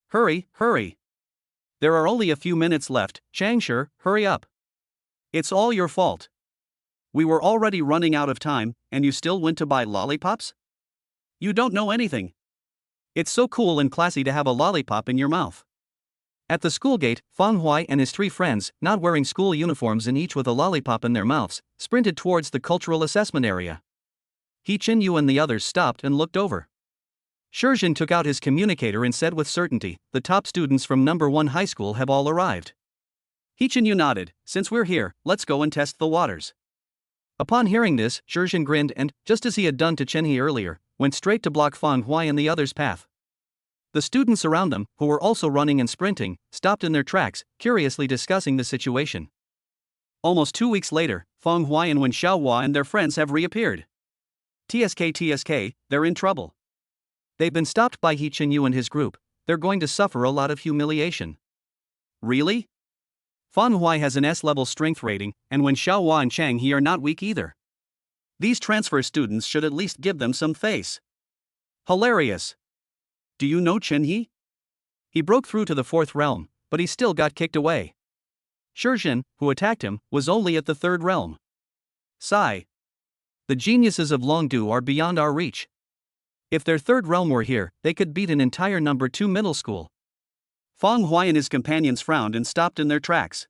S1: Hurry, hurry. There are only a few minutes left, Changshi, hurry up. It's all your fault. We were already running out of time, and you still went to buy lollipops? You don't know anything. It's so cool and classy to have a lollipop in your mouth. At the school gate, Fang Huai and his 3 friends, not wearing school uniforms and each with a lollipop in their mouths, sprinted towards the cultural assessment area. He Chinyu and the others stopped and looked over. Shizhen took out his communicator and said with certainty, the top students from number 1 high school have all arrived. He Chinyu nodded, since we're here, let's go and test the waters. Upon hearing this, Shizhen grinned and, just as he had done to Chen He earlier, went straight to block Fang Huai and the others' path. The students around them, who were also running and sprinting, stopped in their tracks, curiously discussing the situation. Almost 2 weeks later, Fang Huai and Wen Xiaohua and their friends have reappeared. TSK, they're in trouble. They've been stopped by He Chinyu and his group. They're going to suffer a lot of humiliation. Really? Fang Huai has an S-level strength rating, and Wen Xiaohua and Chang He are not weak either. These transfer students should at least give them some face. Hilarious. Do you know Chen He? He broke through to the 4th realm, but he still got kicked away. Shizhen, who attacked him, was only at the 3rd realm. Sigh. The geniuses of Longdu are beyond our reach. If their 3rd realm were here, they could beat an entire number 2 middle school. Fang Huai and his companions frowned and stopped in their tracks.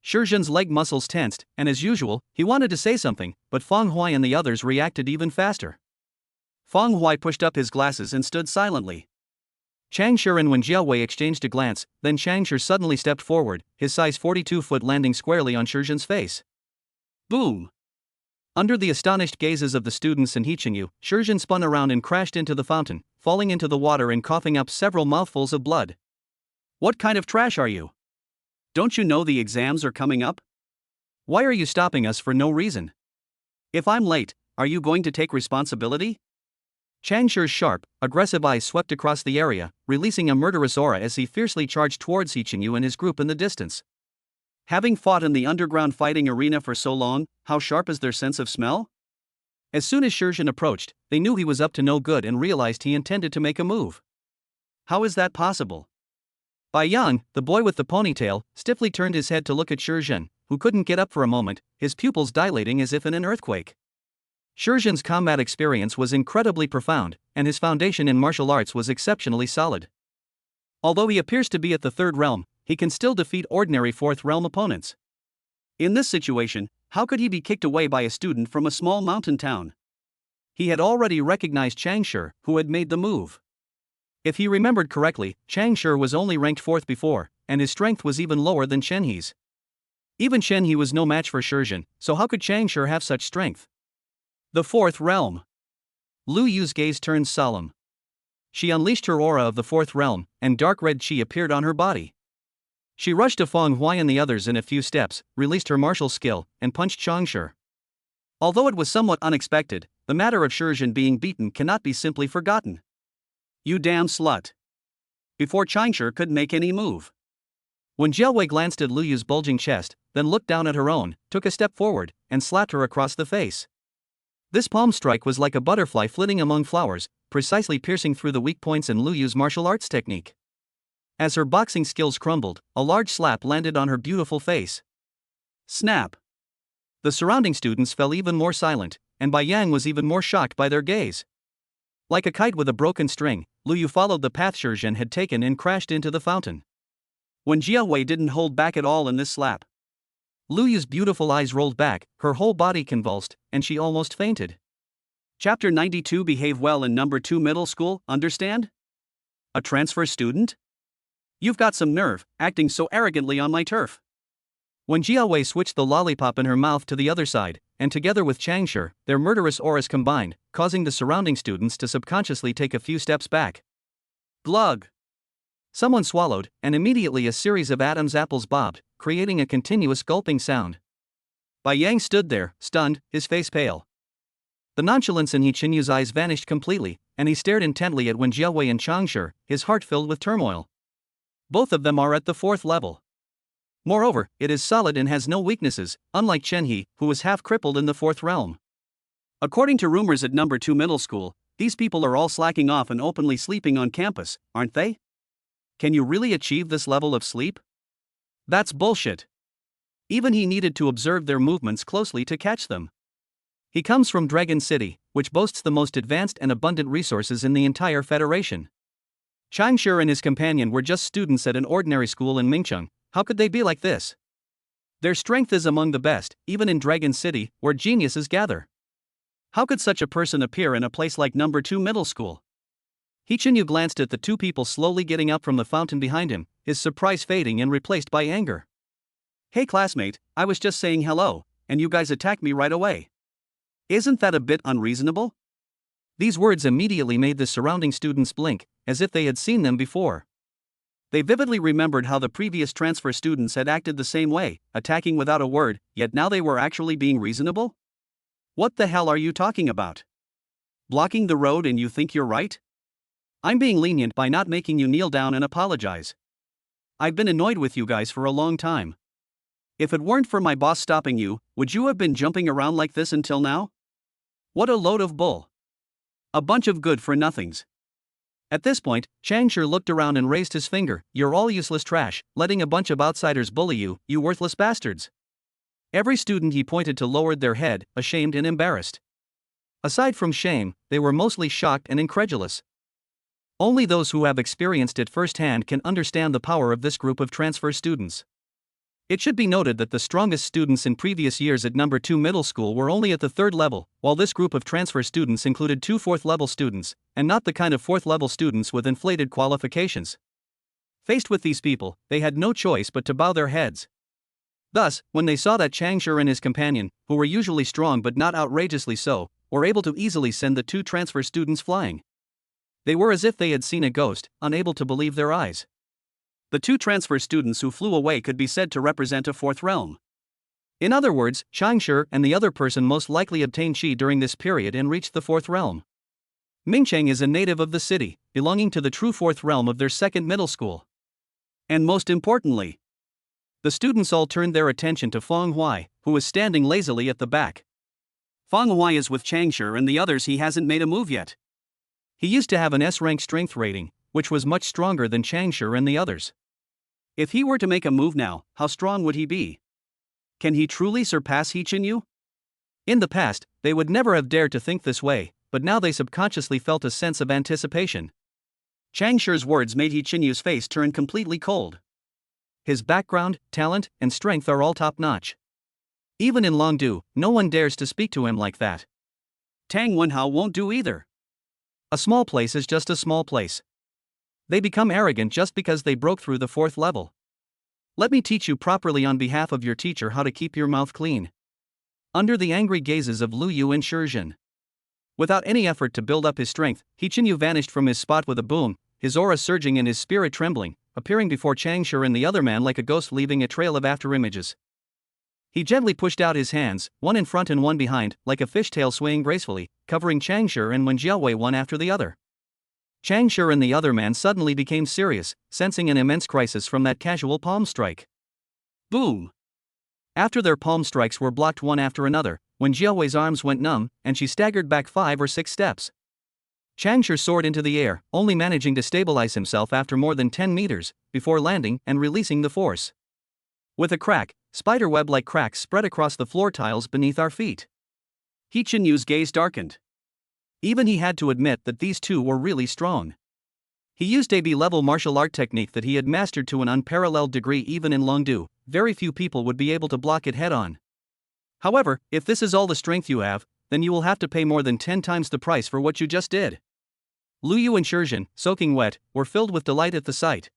S1: Shizhen's leg muscles tensed, and as usual, he wanted to say something, but Fang Huai and the others reacted even faster. Fang Huai pushed up his glasses and stood silently. Changshi and Wen Jiaowei exchanged a glance, then Changshi suddenly stepped forward, his size 42 foot landing squarely on Shizhen's face. Boom! Under the astonished gazes of the students and He Chinyu, Shizhen spun around and crashed into the fountain, falling into the water and coughing up several mouthfuls of blood. What kind of trash are you? Don't you know the exams are coming up? Why are you stopping us for no reason? If I'm late, are you going to take responsibility? Changshi's sharp, aggressive eyes swept across the area, releasing a murderous aura as he fiercely charged towards He Chinyu and his group in the distance. Having fought in the underground fighting arena for so long, how sharp is their sense of smell? As soon as Shizhen approached, they knew he was up to no good and realized he intended to make a move. How is that possible? Bai Yang, the boy with the ponytail, stiffly turned his head to look at Shizhen, who couldn't get up for a moment, his pupils dilating as if in an earthquake. Shizhen's combat experience was incredibly profound, and his foundation in martial arts was exceptionally solid. Although he appears to be at the 3rd realm, he can still defeat ordinary 4th realm opponents. In this situation, how could he be kicked away by a student from a small mountain town? He had already recognized Changshi, who had made the move. If he remembered correctly, Changshi was only ranked 4th before, and his strength was even lower than Chen He's. Even Chen He was no match for Shizhen, so how could Changshi have such strength? The 4th realm. Lu Yu's gaze turned solemn. She unleashed her aura of the 4th realm, and dark red chi appeared on her body. She rushed to Fang Huai and the others in a few steps, released her martial skill, and punched Changshi. Although it was somewhat unexpected, the matter of Shizhen being beaten cannot be simply forgotten. You damn slut. Before Changshi could make any move. When Jiaowei glanced at Lu Yu's bulging chest, then looked down at her own, took a step forward, and slapped her across the face. This palm strike was like a butterfly flitting among flowers, precisely piercing through the weak points in Lu Yu's martial arts technique. As her boxing skills crumbled, a large slap landed on her beautiful face. Snap! The surrounding students fell even more silent, and Bai Yang was even more shocked by their gaze. Like a kite with a broken string, Lu Yu followed the path Shizhen had taken and crashed into the fountain. When Jiaowei didn't hold back at all in this slap. Lu Yu's beautiful eyes rolled back, her whole body convulsed, and she almost fainted. Chapter 92. Behave well in number 2 middle school, understand? A transfer student? You've got some nerve, acting so arrogantly on my turf. When Jiaowei switched the lollipop in her mouth to the other side, and together with Changshi, their murderous auras combined, causing the surrounding students to subconsciously take a few steps back. Glug! Someone swallowed, and immediately a series of Adam's apples bobbed, creating a continuous gulping sound. Bai Yang stood there, stunned, his face pale. The nonchalance in He Qinyu's eyes vanished completely, and he stared intently at Wen Jiawei and Changshi, his heart filled with turmoil. Both of them are at the 4th level. Moreover, it is solid and has no weaknesses, unlike Chen He, who was half crippled in the 4th realm. According to rumors at number 2 middle school, these people are all slacking off and openly sleeping on campus, aren't they? Can you really achieve this level of sleep? That's bullshit. Even he needed to observe their movements closely to catch them. He comes from Dragon City, which boasts the most advanced and abundant resources in the entire Federation. Changshi and his companion were just students at an ordinary school in Mingcheng. How could they be like this? Their strength is among the best, even in Dragon City, where geniuses gather. How could such a person appear in a place like number 2 middle school? He Qinyu glanced at the two people slowly getting up from the fountain behind him, his surprise fading and replaced by anger. Hey classmate, I was just saying hello, and you guys attacked me right away. Isn't that a bit unreasonable? These words immediately made the surrounding students blink, as if they had seen them before. They vividly remembered how the previous transfer students had acted the same way, attacking without a word, yet now they were actually being reasonable? What the hell are you talking about? Blocking the road and you think you're right? I'm being lenient by not making you kneel down and apologize. I've been annoyed with you guys for a long time. If it weren't for my boss stopping you, would you have been jumping around like this until now? What a load of bull. A bunch of good-for-nothings. At this point, Changshi looked around and raised his finger. You're all useless trash, letting a bunch of outsiders bully you, you worthless bastards. Every student he pointed to lowered their head, ashamed and embarrassed. Aside from shame, they were mostly shocked and incredulous. Only those who have experienced it firsthand can understand the power of this group of transfer students. It should be noted that the strongest students in previous years at number 2 middle school were only at the 3rd level, while this group of transfer students included 2 4th level students, and not the kind of 4th level students with inflated qualifications. Faced with these people, they had no choice but to bow their heads. Thus, when they saw that Changshi and his companion, who were usually strong but not outrageously so, were able to easily send the 2 transfer students flying, they were as if they had seen a ghost, unable to believe their eyes. The 2 transfer students who flew away could be said to represent a 4th realm. In other words, Changshi and the other person most likely obtained Qi during this period and reached the 4th realm. Mingcheng is a native of the city, belonging to the true 4th realm of their 2nd middle school. And most importantly, the students all turned their attention to Feng Huai, who was standing lazily at the back. Feng Huai is with Changshi and the others. He hasn't made a move yet. He used to have an S-rank strength rating, which was much stronger than Changshi and the others. If he were to make a move now, how strong would he be? Can he truly surpass He Qinyu? In the past, they would never have dared to think this way, but now they subconsciously felt a sense of anticipation. Changshi's words made He Qinyu's face turn completely cold. His background, talent, and strength are all top-notch. Even in Longdu, no one dares to speak to him like that. Tang Wenhao won't do either. A small place is just a small place. They become arrogant just because they broke through the 4th level. Let me teach you properly on behalf of your teacher how to keep your mouth clean. Under the angry gazes of Lu Yu and Shizhen. Without any effort to build up his strength, He Qinyu vanished from his spot with a boom, his aura surging and his spirit trembling, appearing before Changshi and the other man like a ghost leaving a trail of afterimages. He gently pushed out his hands, one in front and one behind, like a fishtail swaying gracefully, covering Changshi and Wen Jiawei one after the other. Changshi and the other man suddenly became serious, sensing an immense crisis from that casual palm strike. Boom! After their palm strikes were blocked one after another, Wen Jiawei's arms went numb, and she staggered back 5 or 6 steps. Changshi soared into the air, only managing to stabilize himself after more than 10 meters, before landing and releasing the force. With a crack, spiderweb-like cracks spread across the floor tiles beneath our feet. He Qinyu's gaze darkened. Even he had to admit that these two were really strong. He used a B-level martial art technique that he had mastered to an unparalleled degree. Even in Longdu, very few people would be able to block it head-on. However, if this is all the strength you have, then you will have to pay more than 10 times the price for what you just did. Lu Yu and Shizhen, soaking wet, were filled with delight at the sight.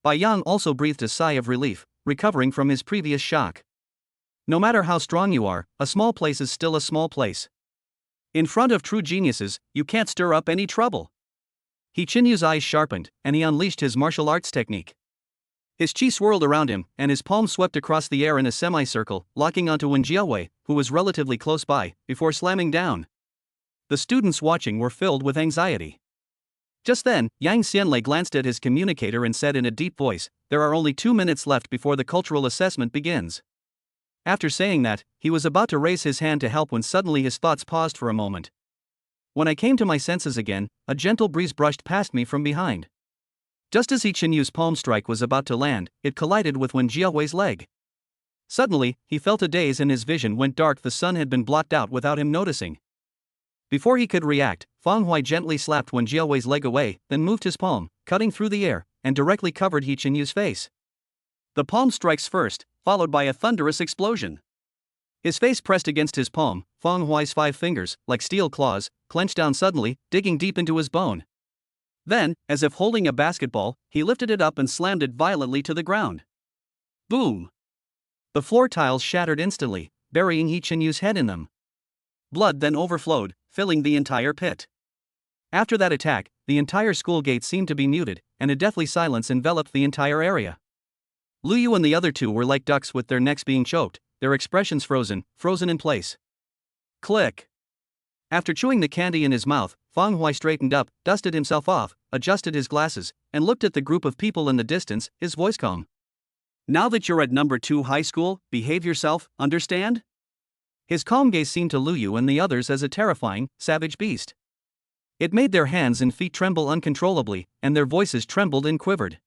S1: Bai Yang also breathed a sigh of relief, recovering from his previous shock. No matter how strong you are, a small place is still a small place. In front of true geniuses, you can't stir up any trouble. He Qinyu's eyes sharpened, and he unleashed his martial arts technique. His chi swirled around him, and his palm swept across the air in a semicircle, locking onto Wen Jiawei, who was relatively close by, before slamming down. The students watching were filled with anxiety. Just then, Yang Xianlei glanced at his communicator and said in a deep voice, "There are only 2 minutes left before the cultural assessment begins." After saying that, he was about to raise his hand to help when suddenly his thoughts paused for a moment. When I came to my senses again, a gentle breeze brushed past me from behind. Just as He Qinyu's palm strike was about to land, it collided with Wen Jiawei's leg. Suddenly, he felt a daze and his vision went dark. The sun had been blocked out without him noticing. Before he could react, Fang Hui gently slapped Wen Jiawei's leg away, then moved his palm, cutting through the air, and directly covered He Qinyu's face. The palm strikes first, followed by a thunderous explosion. His face pressed against his palm, Fang Hui's 5 fingers, like steel claws, clenched down suddenly, digging deep into his bone. Then, as if holding a basketball, he lifted it up and slammed it violently to the ground. Boom! The floor tiles shattered instantly, burying He Qinyu's head in them. Blood then overflowed, filling the entire pit. After that attack, the entire school gate seemed to be muted, and a deathly silence enveloped the entire area. Lu Yu and the other two were like ducks with their necks being choked, their expressions frozen in place. Click! After chewing the candy in his mouth, Fang Hui straightened up, dusted himself off, adjusted his glasses, and looked at the group of people in the distance, his voice calm. "Now that you're at number 2 high school, behave yourself, understand?" His calm gaze seemed to Lu Yu and the others as a terrifying, savage beast. It made their hands and feet tremble uncontrollably, and their voices trembled and quivered.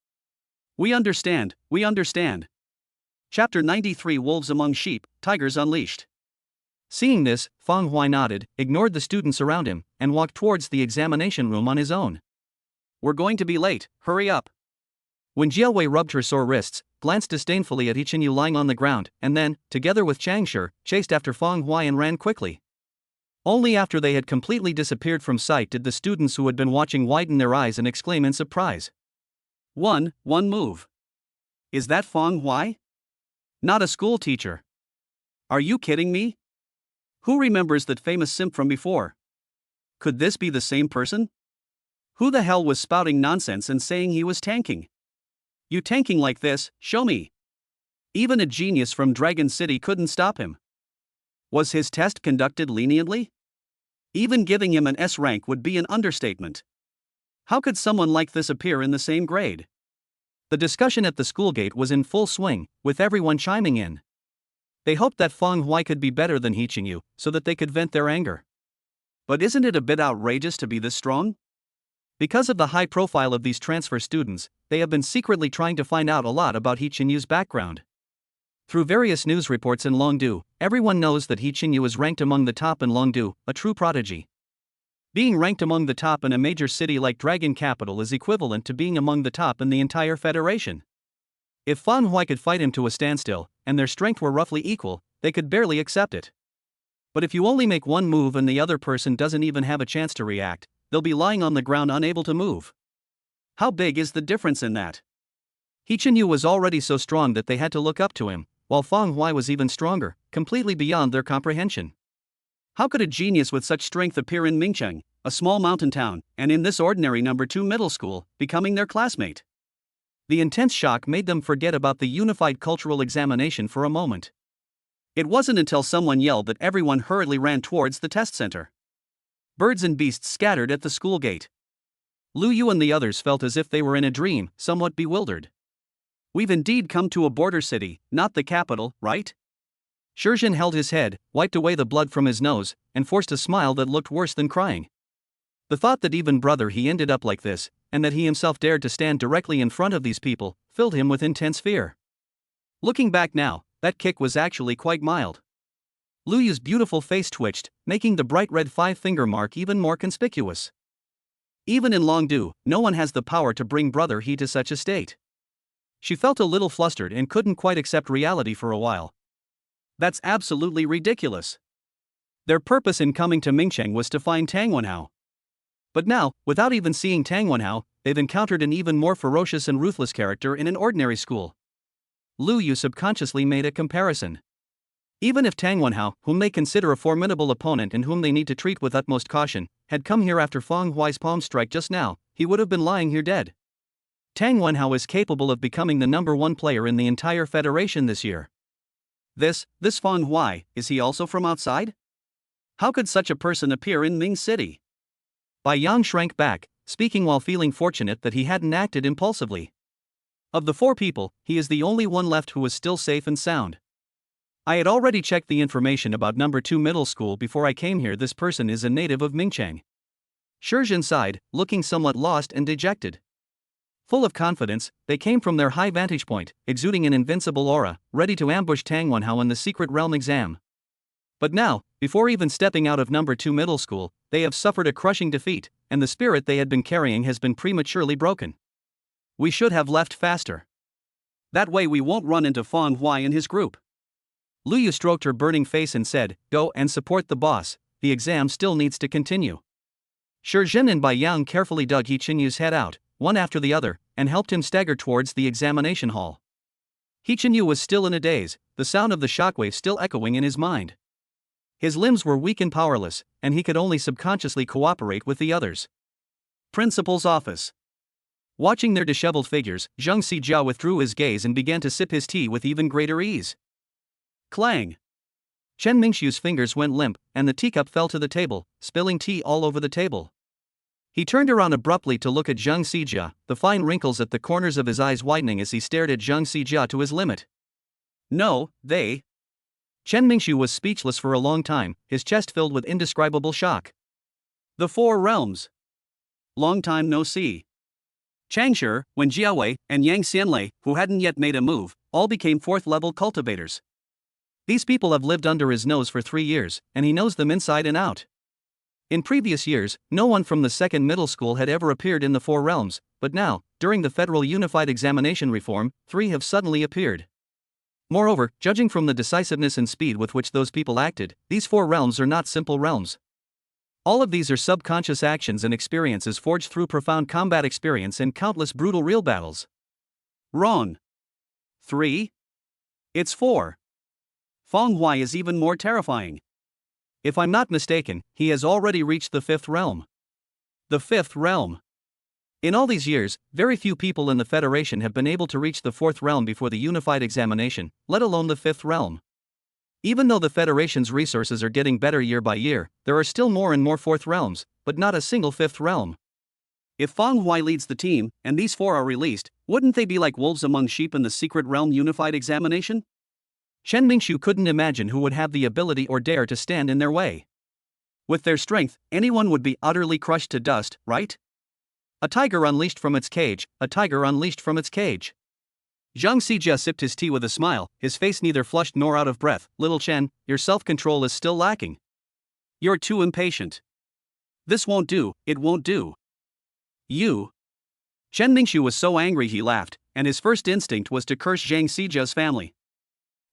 S1: We understand, we understand." Chapter 93 Wolves Among Sheep, Tigers Unleashed. Seeing this, Fang Hui nodded, ignored the students around him, and walked towards the examination room on his own. "We're going to be late, hurry up." When Jiawei rubbed her sore wrists, glanced disdainfully at He Qinyu lying on the ground, and then, together with Changshi, chased after Fang Hui and ran quickly. Only after they had completely disappeared from sight did the students who had been watching widen their eyes and exclaim in surprise. One move. Is that Fang Hui? Not a school teacher. Are you kidding me? Who remembers that famous simp from before? Could this be the same person? Who the hell was spouting nonsense and saying he was tanking? You tanking like this, show me. Even a genius from Dragon City couldn't stop him. Was his test conducted leniently? Even giving him an S rank would be an understatement. How could someone like this appear in the same grade? The discussion at the school gate was in full swing, with everyone chiming in. They hoped that Fang Hui could be better than He Qinyu, so that they could vent their anger. But isn't it a bit outrageous to be this strong? Because of the high profile of these transfer students, they have been secretly trying to find out a lot about He Qinyu's background. Through various news reports in Longdu, everyone knows that He Qinyu is ranked among the top in Longdu, a true prodigy. Being ranked among the top in a major city like Dragon Capital is equivalent to being among the top in the entire federation. If Fang Hui could fight him to a standstill, and their strength were roughly equal, they could barely accept it. But if you only make one move and the other person doesn't even have a chance to react, they'll be lying on the ground unable to move. How big is the difference in that? He Qinyu was already so strong that they had to look up to him, while Fang Hui was even stronger, completely beyond their comprehension. How could a genius with such strength appear in Mingcheng, a small mountain town, and in this ordinary number 2 middle school, becoming their classmate? The intense shock made them forget about the unified cultural examination for a moment. It wasn't until someone yelled that everyone hurriedly ran towards the test center. Birds and beasts scattered at the school gate. Lu Yu and the others felt as if they were in a dream, somewhat bewildered. We've indeed come to a border city, not the capital, right? Shizhen held his head, wiped away the blood from his nose, and forced a smile that looked worse than crying. The thought that even brother he ended up like this, and that he himself dared to stand directly in front of these people, filled him with intense fear. Looking back now, that kick was actually quite mild. Lu Yu's beautiful face twitched, making the bright red 5-finger mark even more conspicuous. Even in Longdu, no one has the power to bring brother he to such a state. She felt a little flustered and couldn't quite accept reality for a while. That's absolutely ridiculous. Their purpose in coming to Mingcheng was to find Tang Wenhao. But now, without even seeing Tang Wenhao, they've encountered an even more ferocious and ruthless character in an ordinary school. Lu Yu subconsciously made a comparison. Even if Tang Wenhao, whom they consider a formidable opponent and whom they need to treat with utmost caution, had come here after Fang Hui's palm strike just now, he would have been lying here dead. Tang Wenhao is capable of becoming the #1 player in the entire federation this year. This Fang Huai, is he also from outside? How could such a person appear in Ming City? Bai Yang shrank back, speaking while feeling fortunate that he hadn't acted impulsively. Of the 4 people, he is the only one left who was still safe and sound. I had already checked the information about #2 middle school before I came here. This person is a native of Mingchang. Shizhen sighed, looking somewhat lost and dejected. Full of confidence, they came from their high vantage point, exuding an invincible aura, ready to ambush Tang Wenhao in the secret realm exam. But now, before even stepping out of #2 middle school, they have suffered a crushing defeat, and the spirit they had been carrying has been prematurely broken. We should have left faster. That way we won't run into Fang Huai and his group. Lu Yu stroked her burning face and said, "Go and support the boss, the exam still needs to continue." Shizhen and Bai Yang carefully dug He Qinyu's head out, one after the other, and helped him stagger towards the examination hall. He Qinyu was still in a daze, the sound of the shockwave still echoing in his mind. His limbs were weak and powerless, and he could only subconsciously cooperate with the others. Principal's office. Watching their disheveled figures, Zhang Xijia withdrew his gaze and began to sip his tea with even greater ease. Clang! Chen Mingxiu's fingers went limp, and the teacup fell to the table, spilling tea all over the table. He turned around abruptly to look at Zhang Xijia, the fine wrinkles at the corners of his eyes widening as he stared at Zhang Xijia to his limit. No, they. Chen Mingxiu was speechless for a long time, his chest filled with indescribable shock. The 4 realms. Long time no see. Chang Shi, Wen Jiawei, and Yang Xianlei, who hadn't yet made a move, all became 4th-level cultivators. These people have lived under his nose for 3 years, and he knows them inside and out. In previous years, no one from the 2nd middle school had ever appeared in the 4 realms, but now, during the Federal Unified Examination reform, 3 have suddenly appeared. Moreover, judging from the decisiveness and speed with which those people acted, these 4 realms are not simple realms. All of these are subconscious actions and experiences forged through profound combat experience and countless brutal real battles. Wrong. 3? It's 4. Fang Huai is even more terrifying. If I'm not mistaken, he has already reached the 5th realm. The 5th realm. In all these years, very few people in the Federation have been able to reach the 4th realm before the unified examination, let alone the 5th realm. Even though the Federation's resources are getting better year by year, there are still more and more 4th realms, but not a single 5th realm. If Fang Huai leads the team, and these 4 are released, wouldn't they be like wolves among sheep in the secret realm unified examination? Chen Mingxiu couldn't imagine who would have the ability or dare to stand in their way. With their strength, anyone would be utterly crushed to dust, right? A tiger unleashed from its cage, a tiger unleashed from its cage. Zhang Xijia sipped his tea with a smile, his face neither flushed nor out of breath. Little Chen, your self-control is still lacking. You're too impatient. This won't do, it won't do. You. Chen Mingxiu was so angry he laughed, and his first instinct was to curse Zhang Xijia's family.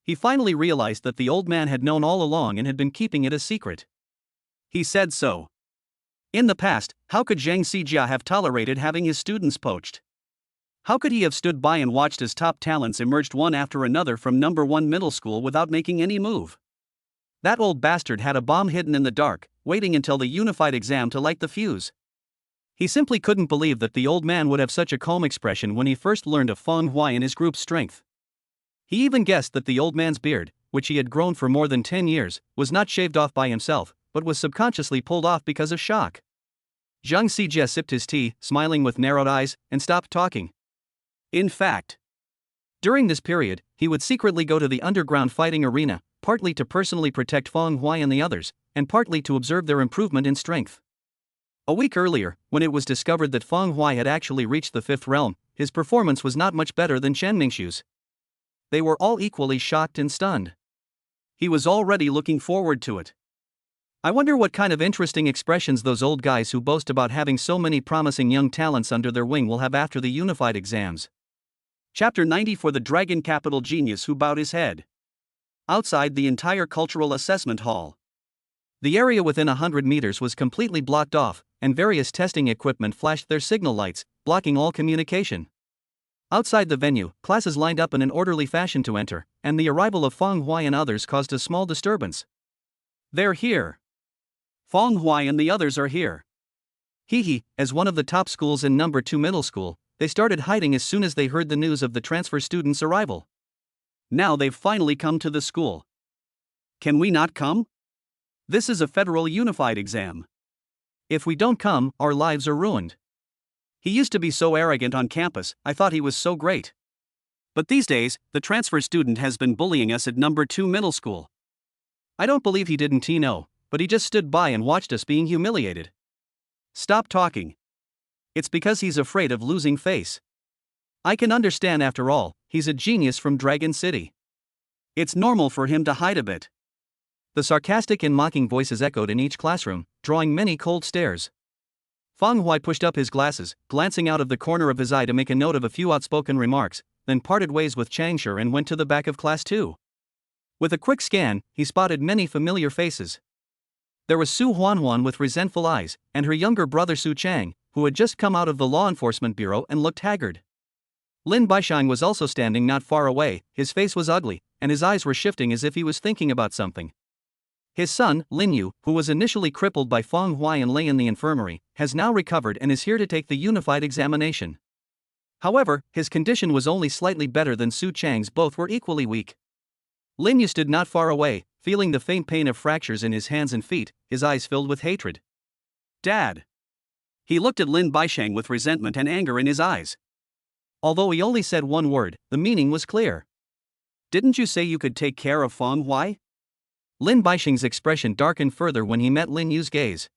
S1: He finally realized that the old man had known all along and had been keeping it a secret. He said so. In the past, how could Zhang Xijia have tolerated having his students poached? How could he have stood by and watched as top talents emerged one after another from #1 middle school without making any move? That old bastard had a bomb hidden in the dark, waiting until the unified exam to light the fuse. He simply couldn't believe that the old man would have such a calm expression when he first learned of Fang Huai and his group's strength. He even guessed that the old man's beard, which he had grown for more than 10 years, was not shaved off by himself, but was subconsciously pulled off because of shock. Zhang Xijia sipped his tea, smiling with narrowed eyes, and stopped talking. In fact, during this period, he would secretly go to the underground fighting arena, partly to personally protect Fang Huai and the others, and partly to observe their improvement in strength. A week earlier, when it was discovered that Fang Huai had actually reached the 5th realm, his performance was not much better than Chen Mingxiu's. They were all equally shocked and stunned. He was already looking forward to it. I wonder what kind of interesting expressions those old guys who boast about having so many promising young talents under their wing will have after the unified exams. Chapter 90 for the Dragon Capital Genius who bowed his head. Outside the entire cultural assessment hall. The area within 100 meters was completely blocked off, and various testing equipment flashed their signal lights, blocking all communication. Outside the venue, classes lined up in an orderly fashion to enter, and the arrival of Fang Huai and others caused a small disturbance. They're here. Fang Huai and the others are here. As one of the top schools in #2 middle school, they started hiding as soon as they heard the news of the transfer students' arrival. Now they've finally come to the school. Can we not come? This is a federal unified exam. If we don't come, our lives are ruined. He used to be so arrogant on campus, I thought he was so great. But these days, the transfer student has been bullying us at number 2 middle school. I don't believe he didn't know, but he just stood by and watched us being humiliated. Stop talking. It's because he's afraid of losing face. I can understand, after all, he's a genius from Dragon City. It's normal for him to hide a bit. The sarcastic and mocking voices echoed in each classroom, drawing many cold stares. Feng Hui pushed up his glasses, glancing out of the corner of his eye to make a note of a few outspoken remarks, then parted ways with Changshi and went to the back of class 2. With a quick scan, he spotted many familiar faces. There was Su Huanhuan with resentful eyes, and her younger brother Su Chang, who had just come out of the law enforcement bureau and looked haggard. Lin Baishang was also standing not far away. His face was ugly, and his eyes were shifting as if he was thinking about something. His son, Lin Yu, who was initially crippled by Feng Hui and lay in the infirmary, has now recovered and is here to take the unified examination. However, his condition was only slightly better than Su Chang's. Both were equally weak. Lin Yu stood not far away, feeling the faint pain of fractures in his hands and feet, his eyes filled with hatred. Dad! He looked at Lin Baishang with resentment and anger in his eyes. Although he only said one word, the meaning was clear. Didn't you say you could take care of Feng Hui? Lin Baishang's expression darkened further when he met Lin Yu's gaze.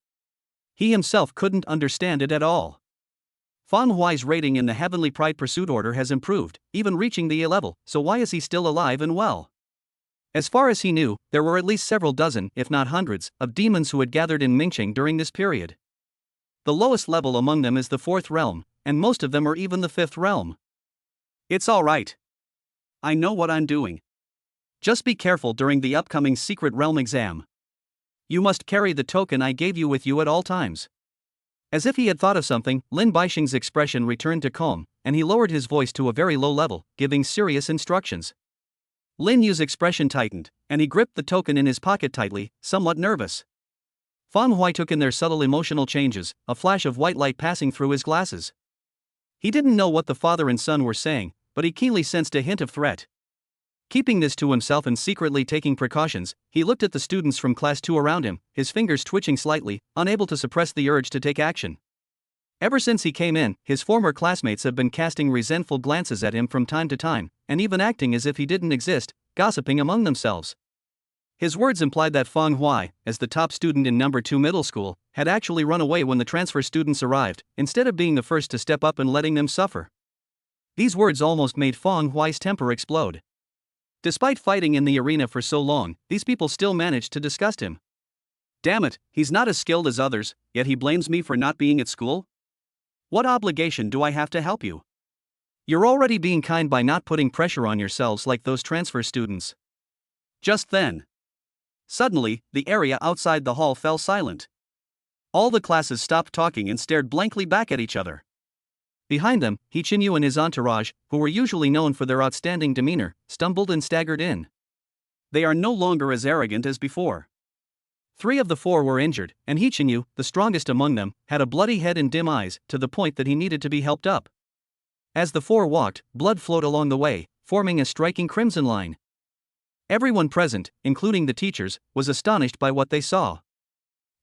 S1: He himself couldn't understand it at all. Feng Hui's rating in the Heavenly Pride Pursuit Order has improved, even reaching the A level, so why is he still alive and well? As far as he knew, there were at least several dozen, if not hundreds, of demons who had gathered in Mingqing during this period. The lowest level among them is the 4th realm, and most of them are even the 5th realm. It's alright. I know what I'm doing. Just be careful during the upcoming secret realm exam. You must carry the token I gave you with you at all times. As if he had thought of something, Lin Baishang's expression returned to calm, and he lowered his voice to a very low level, giving serious instructions. Lin Yu's expression tightened, and he gripped the token in his pocket tightly, somewhat nervous. Feng Hui took in their subtle emotional changes, a flash of white light passing through his glasses. He didn't know what the father and son were saying, but he keenly sensed a hint of threat. Keeping this to himself and secretly taking precautions, he looked at the students from class 2 around him, his fingers twitching slightly, unable to suppress the urge to take action. Ever since he came in, his former classmates have been casting resentful glances at him from time to time, and even acting as if he didn't exist, gossiping among themselves. His words implied that Feng Hui, as the top student in number 2 middle school, had actually run away when the transfer students arrived, instead of being the first to step up and letting them suffer. These words almost made Feng Hui's temper explode. Despite fighting in the arena for so long, these people still managed to disgust him. Damn it, he's not as skilled as others, yet he blames me for not being at school? What obligation do I have to help you? You're already being kind by not putting pressure on yourselves like those transfer students. Just then. Suddenly, the area outside the hall fell silent. All the classes stopped talking and stared blankly back at each other. Behind them, He Chinyu and his entourage, who were usually known for their outstanding demeanor, stumbled and staggered in. They are no longer as arrogant as before. 3 of the 4 were injured, and He Chinyu, the strongest among them, had a bloody head and dim eyes, to the point that he needed to be helped up. As the 4 walked, blood flowed along the way, forming a striking crimson line. Everyone present, including the teachers, was astonished by what they saw.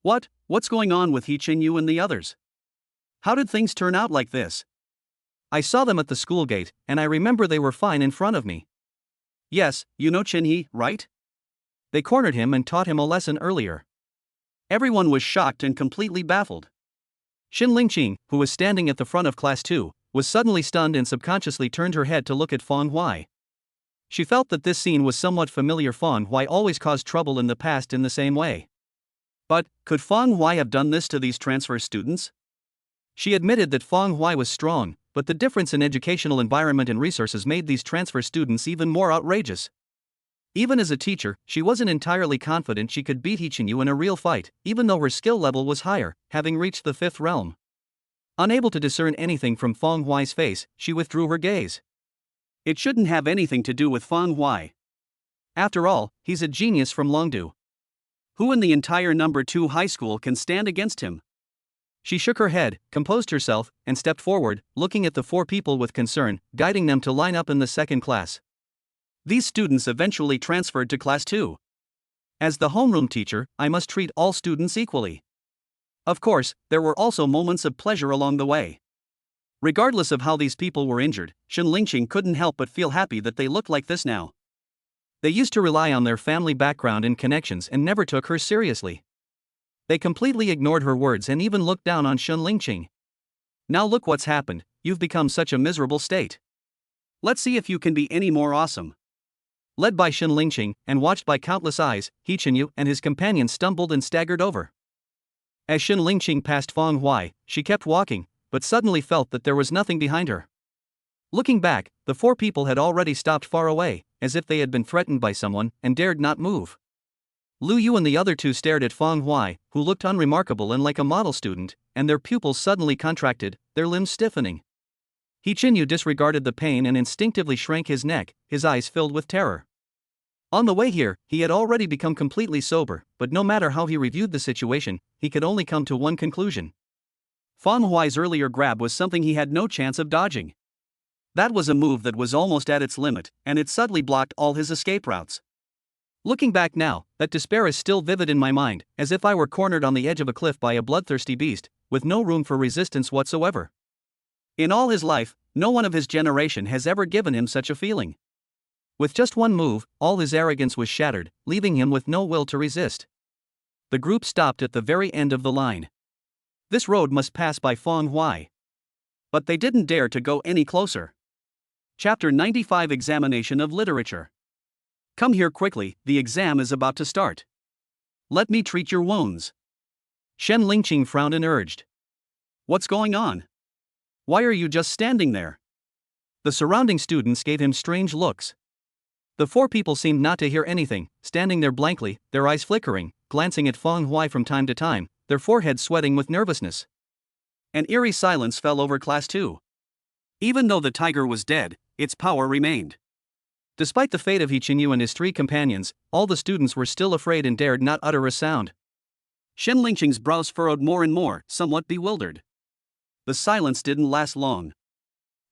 S1: What's going on with He Chinyu and the others? How did things turn out like this? I saw them at the school gate, and I remember they were fine in front of me. Yes, you know Chinhe, right? They cornered him and taught him a lesson earlier. Everyone was shocked and completely baffled. Xin Lingqing, who was standing at the front of class 2, was suddenly stunned and subconsciously turned her head to look at Feng Hui. She felt that this scene was somewhat familiar. Feng Hui always caused trouble in the past in the same way. But, could Feng Hui have done this to these transfer students? She admitted that Feng Hui was strong, but the difference in educational environment and resources made these transfer students even more outrageous. Even as a teacher, she wasn't entirely confident she could beat He Chinyu in a real fight, even though her skill level was higher, having reached the 5th realm. Unable to discern anything from Feng Hui's face, she withdrew her gaze. It shouldn't have anything to do with Feng Hui. After all, he's a genius from Longdu. Who in the entire number 2 high school can stand against him? She shook her head, composed herself, and stepped forward, looking at the 4 people with concern, guiding them to line up in the second class. These students eventually transferred to class 2. As the homeroom teacher, I must treat all students equally. Of course, there were also moments of pleasure along the way. Regardless of how these people were injured, Shen Lingqing couldn't help but feel happy that they looked like this now. They used to rely on their family background and connections and never took her seriously. They completely ignored her words and even looked down on Shen Lingqing. Now look what's happened, you've become such a miserable state. Let's see if you can be any more awesome. Led by Shen Lingqing and watched by countless eyes, He Chenyu and his companion stumbled and staggered over. As Shen Lingqing passed Feng Huai, she kept walking, but suddenly felt that there was nothing behind her. Looking back, the 4 people had already stopped far away, as if they had been threatened by someone, and dared not move. Lu Yu and the other 2 stared at Feng Huai, who looked unremarkable and like a model student, and their pupils suddenly contracted, their limbs stiffening. He Chenyu disregarded the pain and instinctively shrank his neck, his eyes filled with terror. On the way here, he had already become completely sober, but no matter how he reviewed the situation, he could only come to one conclusion. Feng Huai's earlier grab was something he had no chance of dodging. That was a move that was almost at its limit, and it subtly blocked all his escape routes. Looking back now, that despair is still vivid in my mind, as if I were cornered on the edge of a cliff by a bloodthirsty beast, with no room for resistance whatsoever. In all his life, no one of his generation has ever given him such a feeling. With just one move, all his arrogance was shattered, leaving him with no will to resist. The group stopped at the very end of the line. This road must pass by Feng Huai. But they didn't dare to go any closer. Chapter 95 Examination of Literature. Come here quickly, the exam is about to start. Let me treat your wounds. Shen Lingqing frowned and urged. What's going on? Why are you just standing there? The surrounding students gave him strange looks. The 4 people seemed not to hear anything, standing there blankly, their eyes flickering, glancing at Feng Huai from time to time, their foreheads sweating with nervousness. An eerie silence fell over class 2. Even though the tiger was dead, its power remained. Despite the fate of He Chenyu and his 3 companions, all the students were still afraid and dared not utter a sound. Shen Lingqing's brows furrowed more and more, somewhat bewildered. The silence didn't last long.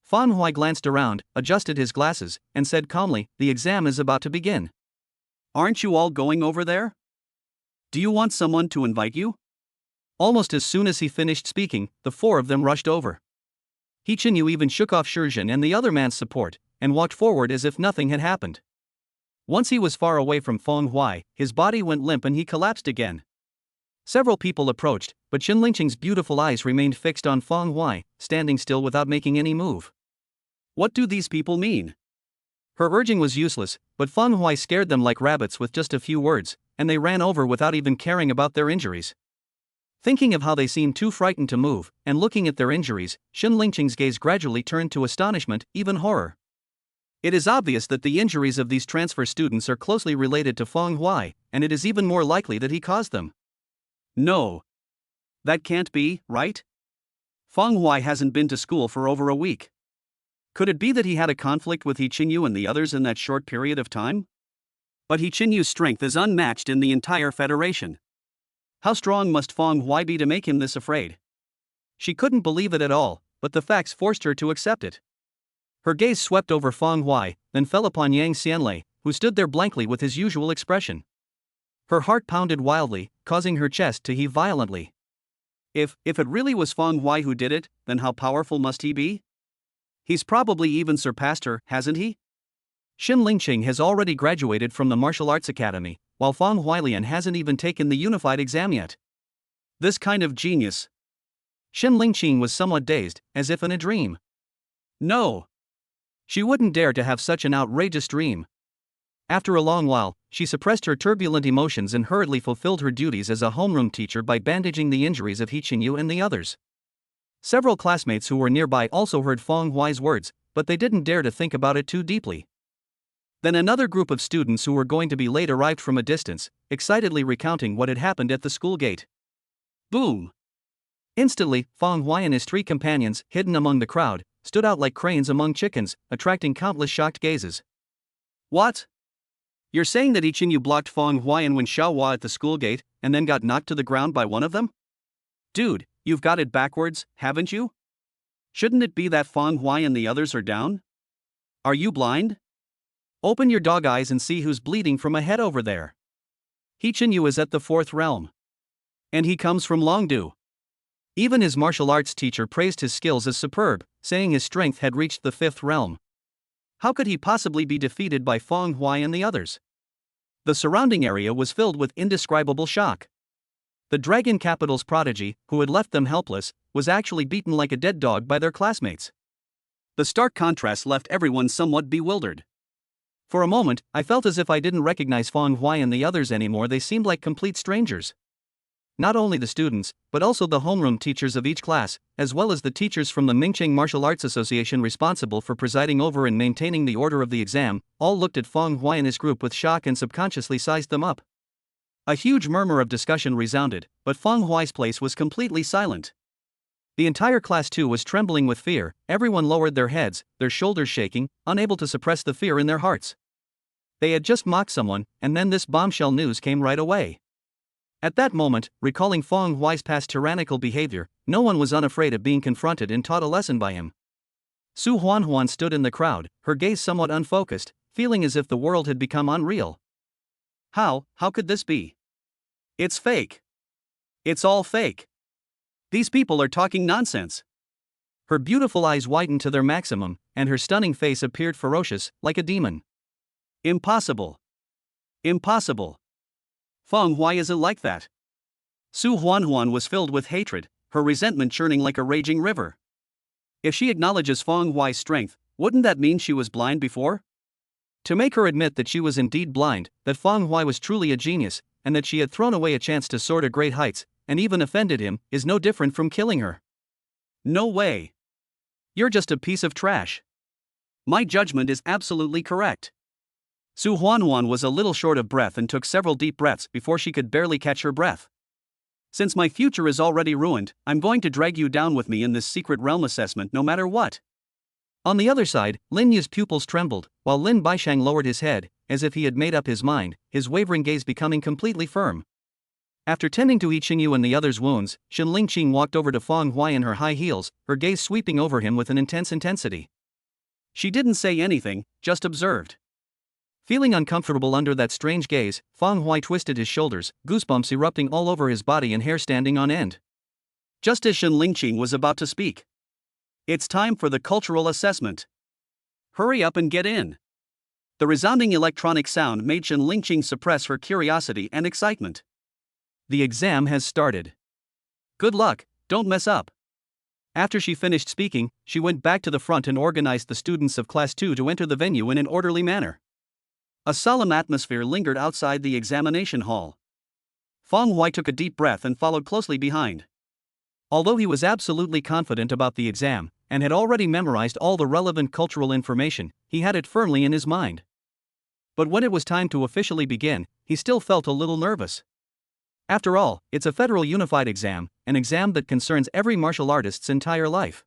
S1: Feng Huai glanced around, adjusted his glasses, and said calmly, the exam is about to begin. Aren't you all going over there? Do you want someone to invite you? Almost as soon as he finished speaking, the 4 of them rushed over. He Chenyu even shook off Shizhen and the other man's support, and walked forward as if nothing had happened. Once he was far away from Feng Huai, his body went limp and he collapsed again. Several people approached, but Shen Lingqing's beautiful eyes remained fixed on Feng Huai, standing still without making any move. What do these people mean? Her urging was useless, but Feng Huai scared them like rabbits with just a few words, and they ran over without even caring about their injuries. Thinking of how they seemed too frightened to move, and looking at their injuries, Shen Lingqing's gaze gradually turned to astonishment, even horror. It is obvious that the injuries of these transfer students are closely related to Feng Huai, and it is even more likely that he caused them. No. That can't be, right? Feng Huai hasn't been to school for over a week. Could it be that he had a conflict with He Chenyu and the others in that short period of time? But He Chenyu's strength is unmatched in the entire Federation. How strong must Feng Huai be to make him this afraid? She couldn't believe it at all, but the facts forced her to accept it. Her gaze swept over Feng Huai, then fell upon Yang Xianlei, who stood there blankly with his usual expression. Her heart pounded wildly, causing her chest to heave violently. If it really was Feng Huai who did it, then how powerful must he be? He's probably even surpassed her, hasn't he? Shen Lingqing has already graduated from the Martial Arts Academy, while Feng Huailian hasn't even taken the unified exam yet. This kind of genius. Shen Lingqing was somewhat dazed, as if in a dream. No. She wouldn't dare to have such an outrageous dream. After a long while, she suppressed her turbulent emotions and hurriedly fulfilled her duties as a homeroom teacher by bandaging the injuries of He Chenyu and the others. Several classmates who were nearby also heard Feng Huai's words, but they didn't dare to think about it too deeply. Then another group of students who were going to be late arrived from a distance, excitedly recounting what had happened at the school gate. Boom! Instantly, Feng Huai and his 3 companions, hidden among the crowd, stood out like cranes among chickens, attracting countless shocked gazes. What? You're saying that He Chenyu blocked Feng Huai and Wen Xiaohua at the school gate, and then got knocked to the ground by one of them? Dude, You've got it backwards, haven't you? Shouldn't it be that Feng Huai and the others are down? Are you blind? Open your dog eyes and see who's bleeding from a head over there. He Chinyu is at the 4th realm. And he comes from Longdu. Even his martial arts teacher praised his skills as superb, saying his strength had reached the 5th realm. How could he possibly be defeated by Feng Huai and the others? The surrounding area was filled with indescribable shock. The Dragon Capital's prodigy, who had left them helpless, was actually beaten like a dead dog by their classmates. The stark contrast left everyone somewhat bewildered. For a moment, I felt as if I didn't recognize Feng Huai and the others anymore. They seemed like complete strangers. Not only the students, but also the homeroom teachers of each class, as well as the teachers from the Mingcheng Martial Arts Association responsible for presiding over and maintaining the order of the exam, all looked at Feng Huai and his group with shock and subconsciously sized them up. A huge murmur of discussion resounded, but Feng Huai's place was completely silent. The entire class too was trembling with fear. Everyone lowered their heads, their shoulders shaking, unable to suppress the fear in their hearts. They had just mocked someone, and then this bombshell news came right away. At that moment, recalling Feng Huai's past tyrannical behavior, no one was unafraid of being confronted and taught a lesson by him. Su Huanhuan stood in the crowd, her gaze somewhat unfocused, feeling as if the world had become unreal. How could this be? It's fake. It's all fake. These people are talking nonsense. Her beautiful eyes widened to their maximum, and her stunning face appeared ferocious, like a demon. Impossible. Impossible. Feng Huai isn't like that. Su Huanhuan was filled with hatred, her resentment churning like a raging river. If she acknowledges Feng Huai's strength, wouldn't that mean she was blind before? To make her admit that she was indeed blind, that Feng Huai was truly a genius, and that she had thrown away a chance to soar to great heights, and even offended him, is no different from killing her. No way. You're just a piece of trash. My judgment is absolutely correct. Su Huanhuan was a little short of breath and took several deep breaths before she could barely catch her breath. Since my future is already ruined, I'm going to drag you down with me in this secret realm assessment no matter what. On the other side, Lin Yu's pupils trembled, while Lin Baishang lowered his head, as if he had made up his mind, his wavering gaze becoming completely firm. After tending to Yi Qingyu and the others' wounds, Shen Lingqing walked over to Feng Huai in her high heels, her gaze sweeping over him with an intense intensity. She didn't say anything, just observed. Feeling uncomfortable under that strange gaze, Feng Huai twisted his shoulders, goosebumps erupting all over his body and hair standing on end. Just as Shen Lingqing was about to speak. It's time for the cultural assessment. Hurry up and get in. The resounding electronic sound made Shen Lingqing suppress her curiosity and excitement. The exam has started. Good luck, don't mess up. After she finished speaking, she went back to the front and organized the students of Class 2 to enter the venue in an orderly manner. A solemn atmosphere lingered outside the examination hall. Feng Huai took a deep breath and followed closely behind. Although he was absolutely confident about the exam, and had already memorized all the relevant cultural information, he had it firmly in his mind. But when it was time to officially begin, he still felt a little nervous. After all, it's a federal unified exam, an exam that concerns every martial artist's entire life.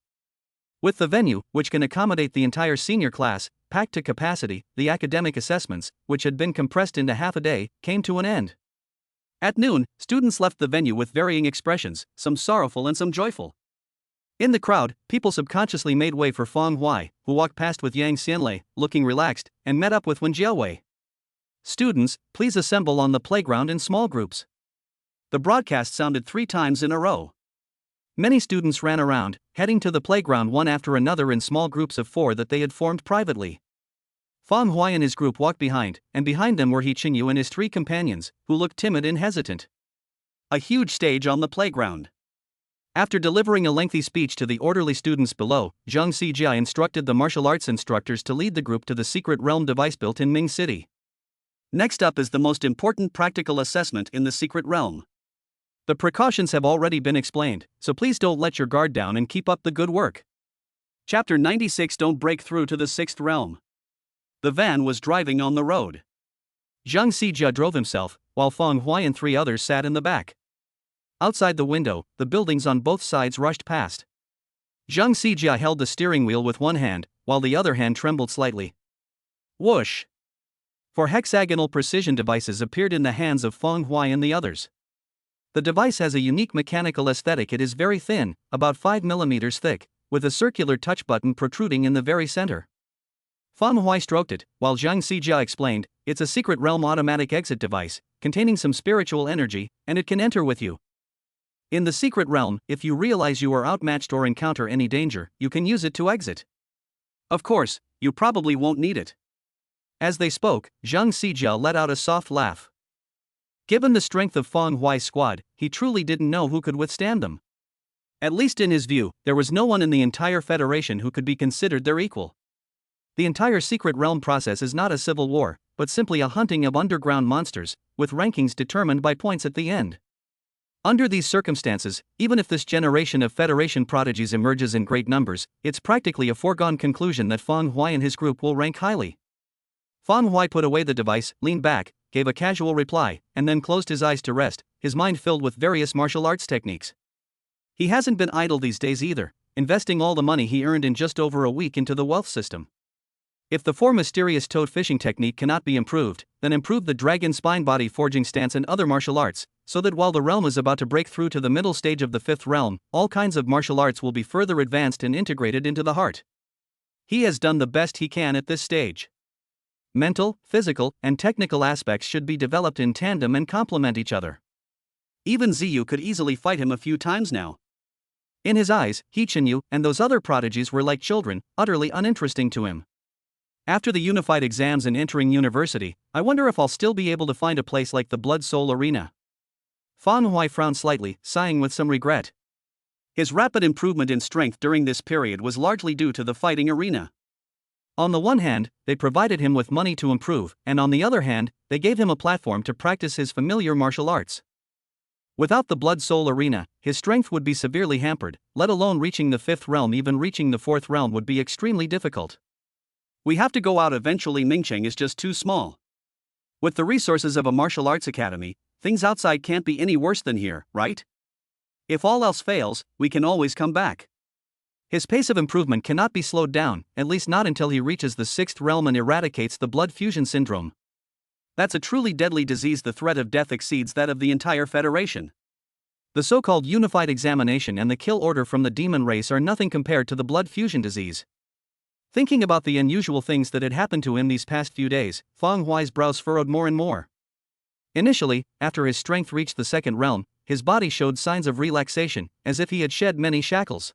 S1: With the venue, which can accommodate the entire senior class, packed to capacity, the academic assessments, which had been compressed into half a day, came to an end. At noon, students left the venue with varying expressions, some sorrowful and some joyful. In the crowd, people subconsciously made way for Feng Huai, who walked past with Yang Xianlei, looking relaxed, and met up with Wen Jiaowei. Students, please assemble on the playground in small groups. The broadcast sounded 3 times in a row. Many students ran around, heading to the playground one after another in small groups of 4 that they had formed privately. Feng Huai and his group walked behind, and behind them were Yi Qingyu and his 3 companions, who looked timid and hesitant. A huge stage on the playground. After delivering a lengthy speech to the orderly students below, Zhang Xijia instructed the martial arts instructors to lead the group to the secret realm device built in Ming City. Next up is the most important practical assessment in the secret realm. The precautions have already been explained, so please don't let your guard down and keep up the good work. Chapter 96. Don't break through to the 6th realm. The van was driving on the road. Zhang Xijia drove himself, while Feng Huai and 3 others sat in the back. Outside the window, the buildings on both sides rushed past. Zhang Xijia held the steering wheel with one hand, while the other hand trembled slightly. Whoosh! 4 hexagonal precision devices appeared in the hands of Feng Huai and the others. The device has a unique mechanical aesthetic. It is very thin, about 5 mm thick, with a circular touch button protruding in the very center. Fang Huai stroked it, while Zhang Xijia explained, it's a secret realm automatic exit device, containing some spiritual energy, and it can enter with you. In the secret realm, if you realize you are outmatched or encounter any danger, you can use it to exit. Of course, you probably won't need it. As they spoke, Zhang Xijia let out a soft laugh. Given the strength of Fang Huai's squad, he truly didn't know who could withstand them. At least in his view, there was no one in the entire Federation who could be considered their equal. The entire secret realm process is not a civil war, but simply a hunting of underground monsters, with rankings determined by points at the end. Under these circumstances, even if this generation of Federation prodigies emerges in great numbers, it's practically a foregone conclusion that Fang Huai and his group will rank highly. Fang Huai put away the device, leaned back, gave a casual reply, and then closed his eyes to rest, his mind filled with various martial arts techniques. He hasn't been idle these days either, investing all the money he earned in just over a week into the wealth system. If the 4 mysterious toad fishing technique cannot be improved, then improve the dragon spine body forging stance and other martial arts, so that while the realm is about to break through to the middle stage of the 5th realm, all kinds of martial arts will be further advanced and integrated into the heart. He has done the best he can at this stage. Mental, physical, and technical aspects should be developed in tandem and complement each other. Even Ziyu could easily fight him a few times now. In his eyes, He Chenyu and those other prodigies were like children, utterly uninteresting to him. After the unified exams and entering university, I wonder if I'll still be able to find a place like the Blood Soul Arena. Fang Huai frowned slightly, sighing with some regret. His rapid improvement in strength during this period was largely due to the fighting arena. On the one hand, they provided him with money to improve, and on the other hand, they gave him a platform to practice his familiar martial arts. Without the Blood Soul Arena, his strength would be severely hampered, let alone reaching the 5th realm. Even reaching the 4th realm would be extremely difficult. We have to go out eventually. Mingcheng is just too small. With the resources of a martial arts academy, things outside can't be any worse than here, right? If all else fails, we can always come back. His pace of improvement cannot be slowed down, at least not until he reaches the 6th realm and eradicates the blood fusion syndrome. That's a truly deadly disease. The threat of death exceeds that of the entire Federation. The so-called unified examination and the kill order from the demon race are nothing compared to the blood fusion disease. Thinking about the unusual things that had happened to him these past few days, Fang Huai's brows furrowed more and more. Initially, after his strength reached the 2nd realm, his body showed signs of relaxation, as if he had shed many shackles.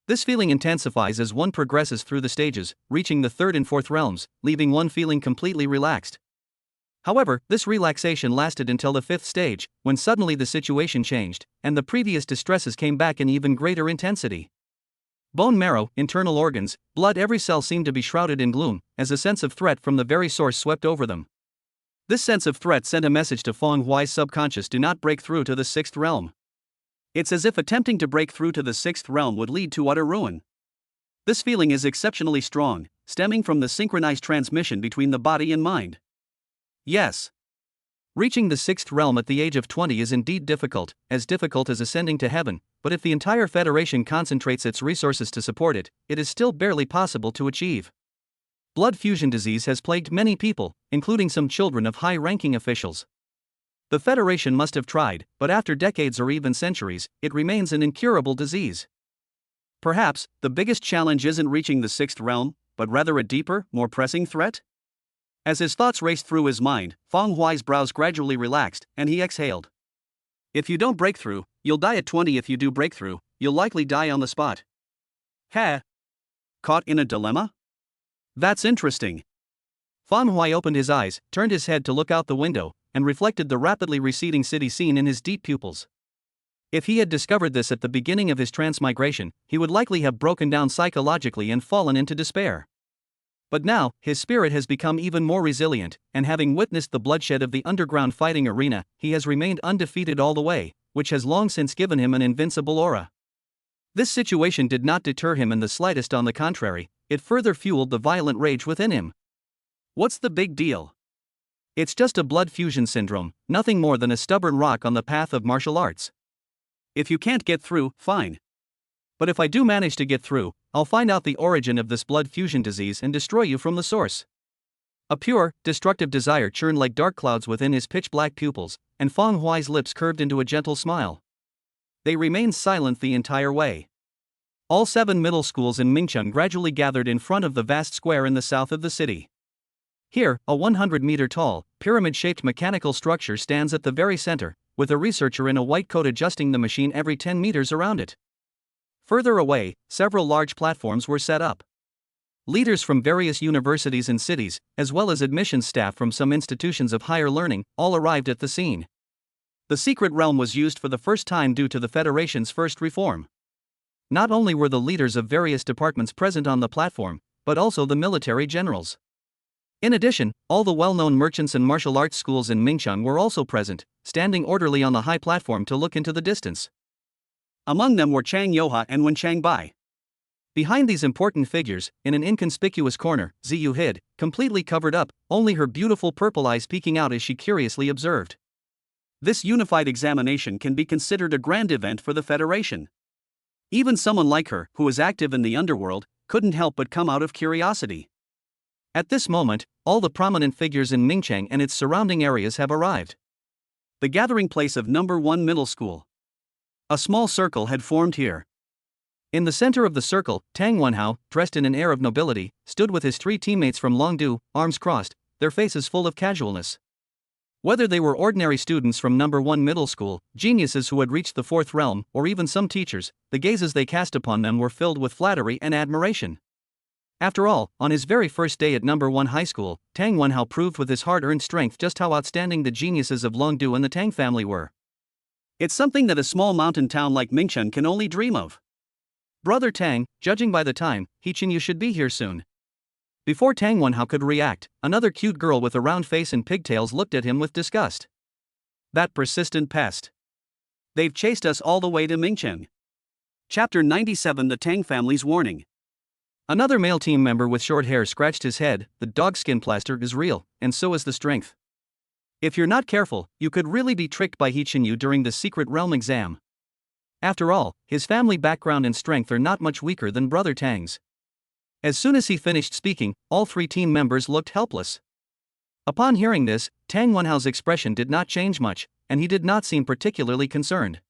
S1: This feeling intensifies as one progresses through the stages, reaching the 3rd and 4th realms, leaving one feeling completely relaxed. However, this relaxation lasted until the 5th stage, when suddenly the situation changed, and the previous distresses came back in even greater intensity. Bone marrow, internal organs, blood, every cell seemed to be shrouded in gloom, as a sense of threat from the very source swept over them. This sense of threat sent a message to Fang Huai's subconscious: do not break through to the 6th realm. It's as if attempting to break through to the 6th realm would lead to utter ruin. This feeling is exceptionally strong, stemming from the synchronized transmission between the body and mind. Yes. Reaching the 6th realm at the age of 20 is indeed difficult as ascending to heaven, but if the entire Federation concentrates its resources to support it, it is still barely possible to achieve. Blood fusion disease has plagued many people, including some children of high-ranking officials. The Federation must have tried, but after decades or even centuries, it remains an incurable disease. Perhaps, the biggest challenge isn't reaching the 6th realm, but rather a deeper, more pressing threat? As his thoughts raced through his mind, Fang Huai's brows gradually relaxed, and he exhaled. If you don't break through, you'll die at 20. If you do break through, you'll likely die on the spot. Ha! Caught in a dilemma? That's interesting. Fang Huai opened his eyes, turned his head to look out the window, and reflected the rapidly receding city scene in his deep pupils. If he had discovered this at the beginning of his transmigration, he would likely have broken down psychologically and fallen into despair. But now, his spirit has become even more resilient, and having witnessed the bloodshed of the underground fighting arena, he has remained undefeated all the way, which has long since given him an invincible aura. This situation did not deter him in the slightest. On the contrary, it further fueled the violent rage within him. What's the big deal? It's just a blood fusion syndrome, nothing more than a stubborn rock on the path of martial arts. If you can't get through, fine. But if I do manage to get through, I'll find out the origin of this blood fusion disease and destroy you from the source. A pure, destructive desire churned like dark clouds within his pitch-black pupils, and Feng Huai's lips curved into a gentle smile. They remained silent the entire way. All 7 middle schools in Mingcheng gradually gathered in front of the vast square in the south of the city. Here, a 100-meter-tall, pyramid-shaped mechanical structure stands at the very center, with a researcher in a white coat adjusting the machine every 10 meters around it. Further away, several large platforms were set up. Leaders from various universities and cities, as well as admissions staff from some institutions of higher learning, all arrived at the scene. The secret realm was used for the first time due to the Federation's first reform. Not only were the leaders of various departments present on the platform, but also the military generals. In addition, all the well-known merchants and martial arts schools in Mingcheng were also present, standing orderly on the high platform to look into the distance. Among them were Chang Yoha and Wen Changbai. Behind these important figures, in an inconspicuous corner, Ziyu hid, completely covered up, only her beautiful purple eyes peeking out as she curiously observed. This unified examination can be considered a grand event for the Federation. Even someone like her, who is active in the underworld, couldn't help but come out of curiosity. At this moment, all the prominent figures in Mingcheng and its surrounding areas have arrived. The gathering place of number 1 middle school. A small circle had formed here. In the center of the circle, Tang Wenhao, dressed in an air of nobility, stood with his 3 teammates from Longdu, arms crossed, their faces full of casualness. Whether they were ordinary students from number 1 middle school, geniuses who had reached the 4th realm, or even some teachers, the gazes they cast upon them were filled with flattery and admiration. After all, on his very first day at number 1 high school, Tang Wenhao proved with his hard-earned strength just how outstanding the geniuses of Longdu and the Tang family were. It's something that a small mountain town like Mingcheng can only dream of. Brother Tang, judging by the time, you should be here soon. Before Tang Wenhao could react, another cute girl with a round face and pigtails looked at him with disgust. That persistent pest. They've chased us all the way to Mingcheng. Chapter 97 The Tang Family's Warning. Another male team member with short hair scratched his head. The dogskin plaster is real, and so is the strength. If you're not careful, you could really be tricked by Yu during the secret realm exam. After all, his family background and strength are not much weaker than Brother Tang's. As soon as he finished speaking, all 3 team members looked helpless. Upon hearing this, Tang Wenhao's expression did not change much, and he did not seem particularly concerned.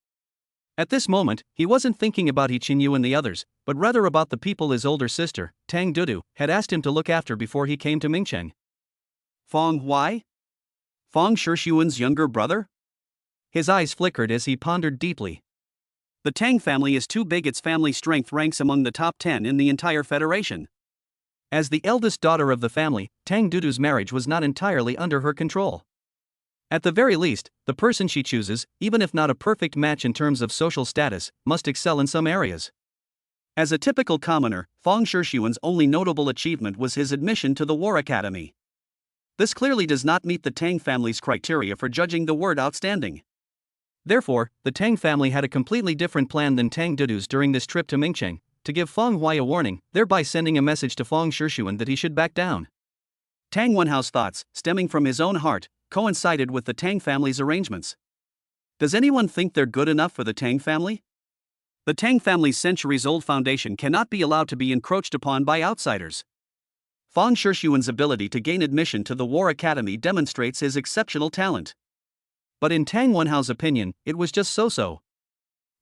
S1: At this moment, he wasn't thinking about Yu and the others, but rather about the people his older sister, Tang Dudu, had asked him to look after before he came to Mingcheng. Feng Huai? Feng Shixuan's younger brother? His eyes flickered as he pondered deeply. The Tang family is too big. Its family strength ranks among the top 10 in the entire Federation. As the eldest daughter of the family, Tang Dudu's marriage was not entirely under her control. At the very least, the person she chooses, even if not a perfect match in terms of social status, must excel in some areas. As a typical commoner, Feng Shixuan's only notable achievement was his admission to the War Academy. This clearly does not meet the Tang family's criteria for judging the word outstanding. Therefore, the Tang family had a completely different plan than Tang Dudu's during this trip to Mingcheng, to give Feng Huai a warning, thereby sending a message to Feng Shixuan that he should back down. Tang Wenhao's thoughts, stemming from his own heart, coincided with the Tang family's arrangements. Does anyone think they're good enough for the Tang family? The Tang family's centuries-old foundation cannot be allowed to be encroached upon by outsiders. Feng Shixuan's ability to gain admission to the War Academy demonstrates his exceptional talent. But in Tang Wenhao's opinion, it was just so-so.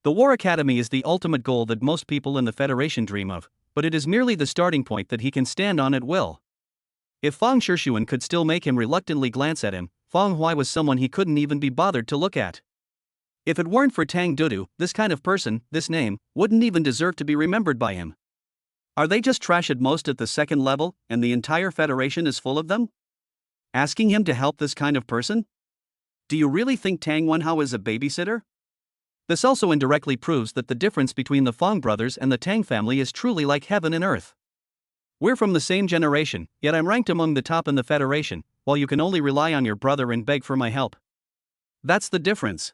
S1: The War Academy is the ultimate goal that most people in the Federation dream of, but it is merely the starting point that he can stand on at will. If Feng Shixuan could still make him reluctantly glance at him, Feng Huai was someone he couldn't even be bothered to look at. If it weren't for Tang Dudu, this kind of person, this name, wouldn't even deserve to be remembered by him. Are they just trash at most at the 2nd level, and the entire Federation is full of them? Asking him to help this kind of person? Do you really think Tang Wenhao is a babysitter? This also indirectly proves that the difference between the Feng brothers and the Tang family is truly like heaven and earth. We're from the same generation, yet I'm ranked among the top in the Federation, while you can only rely on your brother and beg for my help. That's the difference.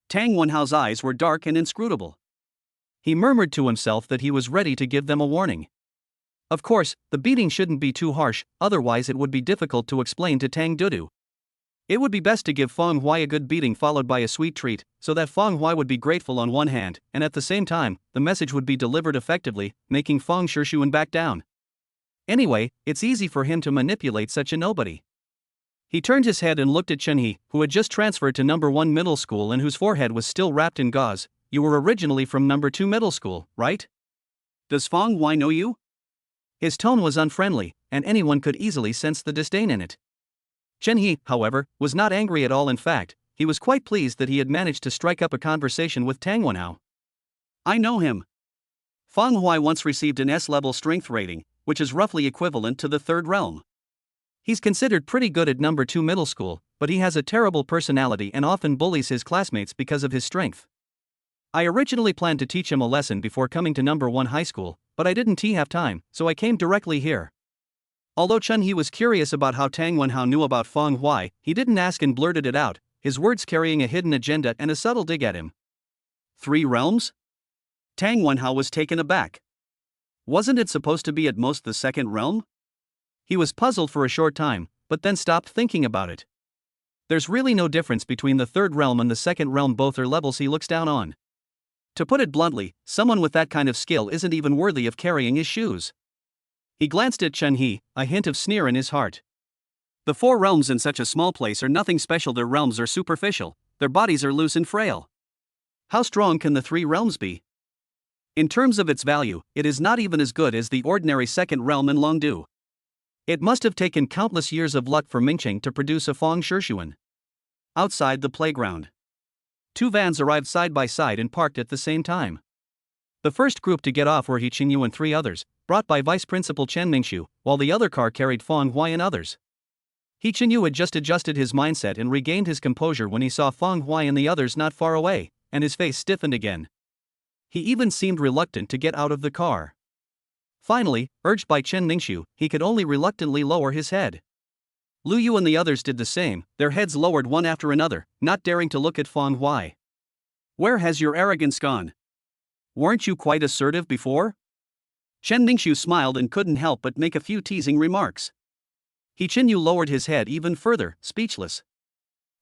S1: Tang Wenhao's eyes were dark and inscrutable. He murmured to himself that he was ready to give them a warning. Of course, the beating shouldn't be too harsh, otherwise it would be difficult to explain to Tang Dudu. It would be best to give Feng Huai a good beating followed by a sweet treat, so that Feng Huai would be grateful on one hand, and at the same time, the message would be delivered effectively, making Feng Shixuan back down. Anyway, it's easy for him to manipulate such a nobody. He turned his head and looked at Chen-He, who had just transferred to number 1 middle school and whose forehead was still wrapped in gauze. You were originally from number 2 middle school, right? Does Fong Hui know you? His tone was unfriendly, and anyone could easily sense the disdain in it. Chen-He, however, was not angry at all. In fact, he was quite pleased that he had managed to strike up a conversation with Tang Wenhao. I know him. Fong Hui once received an S-level strength rating, which is roughly equivalent to the 3rd realm. He's considered pretty good at number 2 middle school, but he has a terrible personality and often bullies his classmates because of his strength. I originally planned to teach him a lesson before coming to number 1 high school, but I didn't have time, so I came directly here. Although Chen-He was curious about how Tang Wenhao knew about Fong Hui, he didn't ask and blurted it out, his words carrying a hidden agenda and a subtle dig at him. 3 realms? Tang Wenhao was taken aback. Wasn't it supposed to be at most the 2nd realm? He was puzzled for a short time, but then stopped thinking about it. There's really no difference between the 3rd realm and the 2nd realm, both are levels he looks down on. To put it bluntly, someone with that kind of skill isn't even worthy of carrying his shoes. He glanced at Chen-He, a hint of sneer in his heart. The 4 realms in such a small place are nothing special. Their realms are superficial, their bodies are loose and frail. How strong can the 3 realms be? In terms of its value, it is not even as good as the ordinary 2nd realm in Longdu. It must have taken countless years of luck for Mingqing to produce a Fong Shishuan. Outside the playground, 2 vans arrived side by side and parked at the same time. The first group to get off were He Qingyu and 3 others, brought by Vice Principal Chen Mingxiu, while the other car carried Fong Hui and others. He Qingyu had just adjusted his mindset and regained his composure when he saw Fong Hui and the others not far away, and his face stiffened again. He even seemed reluctant to get out of the car. Finally, urged by Chen Mingxiu, he could only reluctantly lower his head. Lu Yu and the others did the same, their heads lowered one after another, not daring to look at Fong Hui. Where has your arrogance gone? Weren't you quite assertive before? Chen Mingxiu smiled and couldn't help but make a few teasing remarks. He Qingyu lowered his head even further, speechless.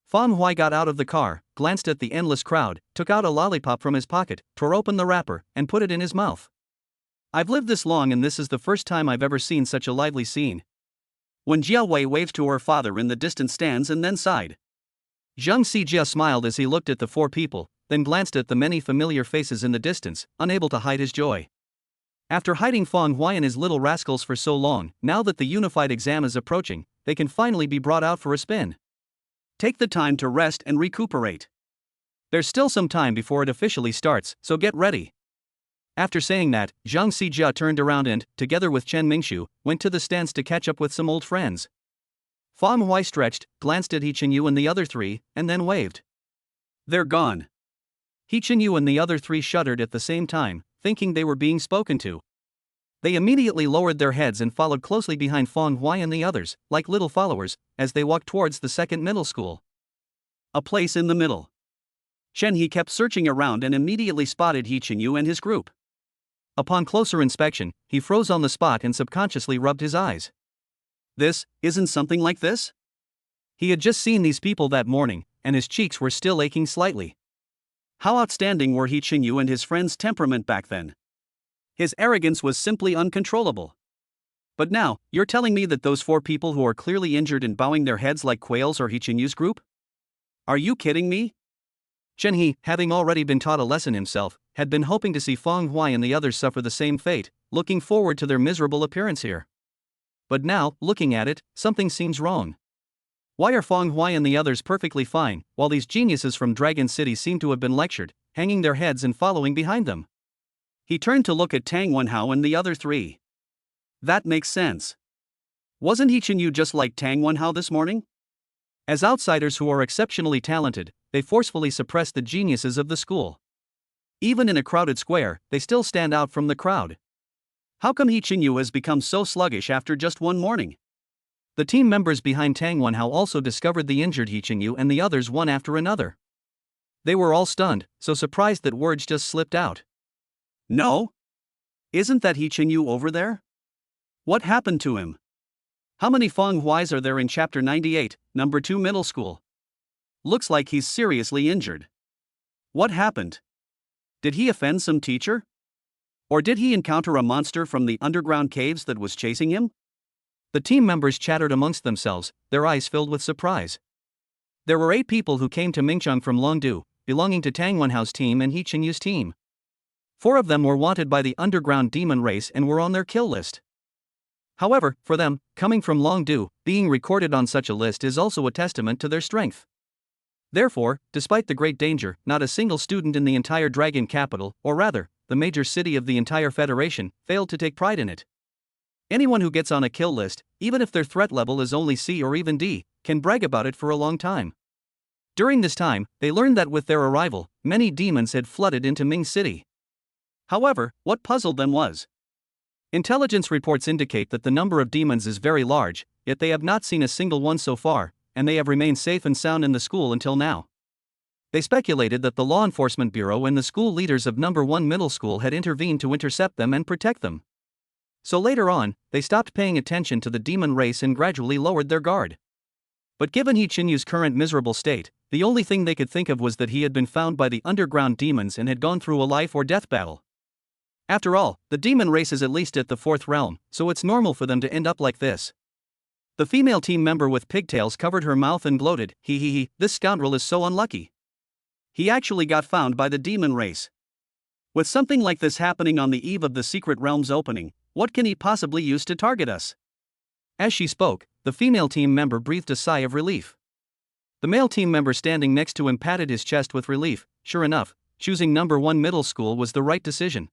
S1: Fong Hui got out of the car, glanced at the endless crowd, took out a lollipop from his pocket, tore open the wrapper, and put it in his mouth. I've lived this long and this is the first time I've ever seen such a lively scene. When Jia Wei waved to her father in the distant stands and then sighed. Zhang Xijia smiled as he looked at the 4 people, then glanced at the many familiar faces in the distance, unable to hide his joy. After hiding Fong Hui and his little rascals for so long, now that the unified exam is approaching, they can finally be brought out for a spin. Take the time to rest and recuperate. There's still some time before it officially starts, so get ready. After saying that, Zhang Xijia turned around and, together with Chen Mingxiu, went to the stands to catch up with some old friends. Fong Hui stretched, glanced at He Qingyu and the other 3, and then waved. They're gone. He Qingyu and the other 3 shuddered at the same time, thinking they were being spoken to. They immediately lowered their heads and followed closely behind Fong Hui and the others, like little followers, as they walked towards the 2nd middle school. A place in the middle. Chen-He kept searching around and immediately spotted He Qingyu and his group. Upon closer inspection, he froze on the spot and subconsciously rubbed his eyes. This isn't something like this? He had just seen these people that morning, and his cheeks were still aching slightly. How outstanding were He Qingyu and his friend's temperament back then? His arrogance was simply uncontrollable. But now, you're telling me that those 4 people who are clearly injured and bowing their heads like quails are He Qingyu's group? Are you kidding me? Chen-He, having already been taught a lesson himself, had been hoping to see Fong Hui and the others suffer the same fate, looking forward to their miserable appearance here. But now, looking at it, something seems wrong. Why are Fong Hui and the others perfectly fine, while these geniuses from Dragon City seem to have been lectured, hanging their heads and following behind them? He turned to look at Tang Wenhao and the other 3. That makes sense. Wasn't He Qingyu just like Tang Wenhao this morning? As outsiders who are exceptionally talented, they forcefully suppress the geniuses of the school. Even in a crowded square, they still stand out from the crowd. How come He Qingyu has become so sluggish after just one morning? The team members behind Tang Wenhao also discovered the injured He Qingyu and the others one after another. They were all stunned, so surprised that words just slipped out. No? Isn't that He Qingyu over there? What happened to him? How many Fong Huis are there in Chapter 98, Number 2 Middle School? Looks like he's seriously injured. What happened? Did he offend some teacher? Or did he encounter a monster from the underground caves that was chasing him? The team members chattered amongst themselves, their eyes filled with surprise. There were 8 people who came to Mingcheng from Longdu, belonging to Tang Wenhao's team and He Qinyu's team. 4 of them were wanted by the underground demon race and were on their kill list. However, for them, coming from Longdu, being recorded on such a list is also a testament to their strength. Therefore, despite the great danger, not a single student in the entire Dragon capital, or rather, the major city of the entire Federation, failed to take pride in it. Anyone who gets on a kill list, even if their threat level is only C or even D, can brag about it for a long time. During this time, they learned that with their arrival, many demons had flooded into Ming City. However, what puzzled them was intelligence reports indicate that the number of demons is very large, yet they have not seen a single one so far, and they have remained safe and sound in the school until now. They speculated that the Law Enforcement Bureau and the school leaders of No. 1 Middle School had intervened to intercept them and protect them. So later on, they stopped paying attention to the demon race and gradually lowered their guard. But given He Qinyu's current miserable state, the only thing they could think of was that he had been found by the underground demons and had gone through a life or death battle. After all, the demon race is at least at the 4th realm, so it's normal for them to end up like this. The female team member with pigtails covered her mouth and gloated, "He, this scoundrel is so unlucky. He actually got found by the demon race. With something like this happening on the eve of the secret realm's opening, what can he possibly use to target us?" As she spoke, the female team member breathed a sigh of relief. The male team member standing next to him patted his chest with relief. Sure enough, choosing No. 1 Middle School was the right decision.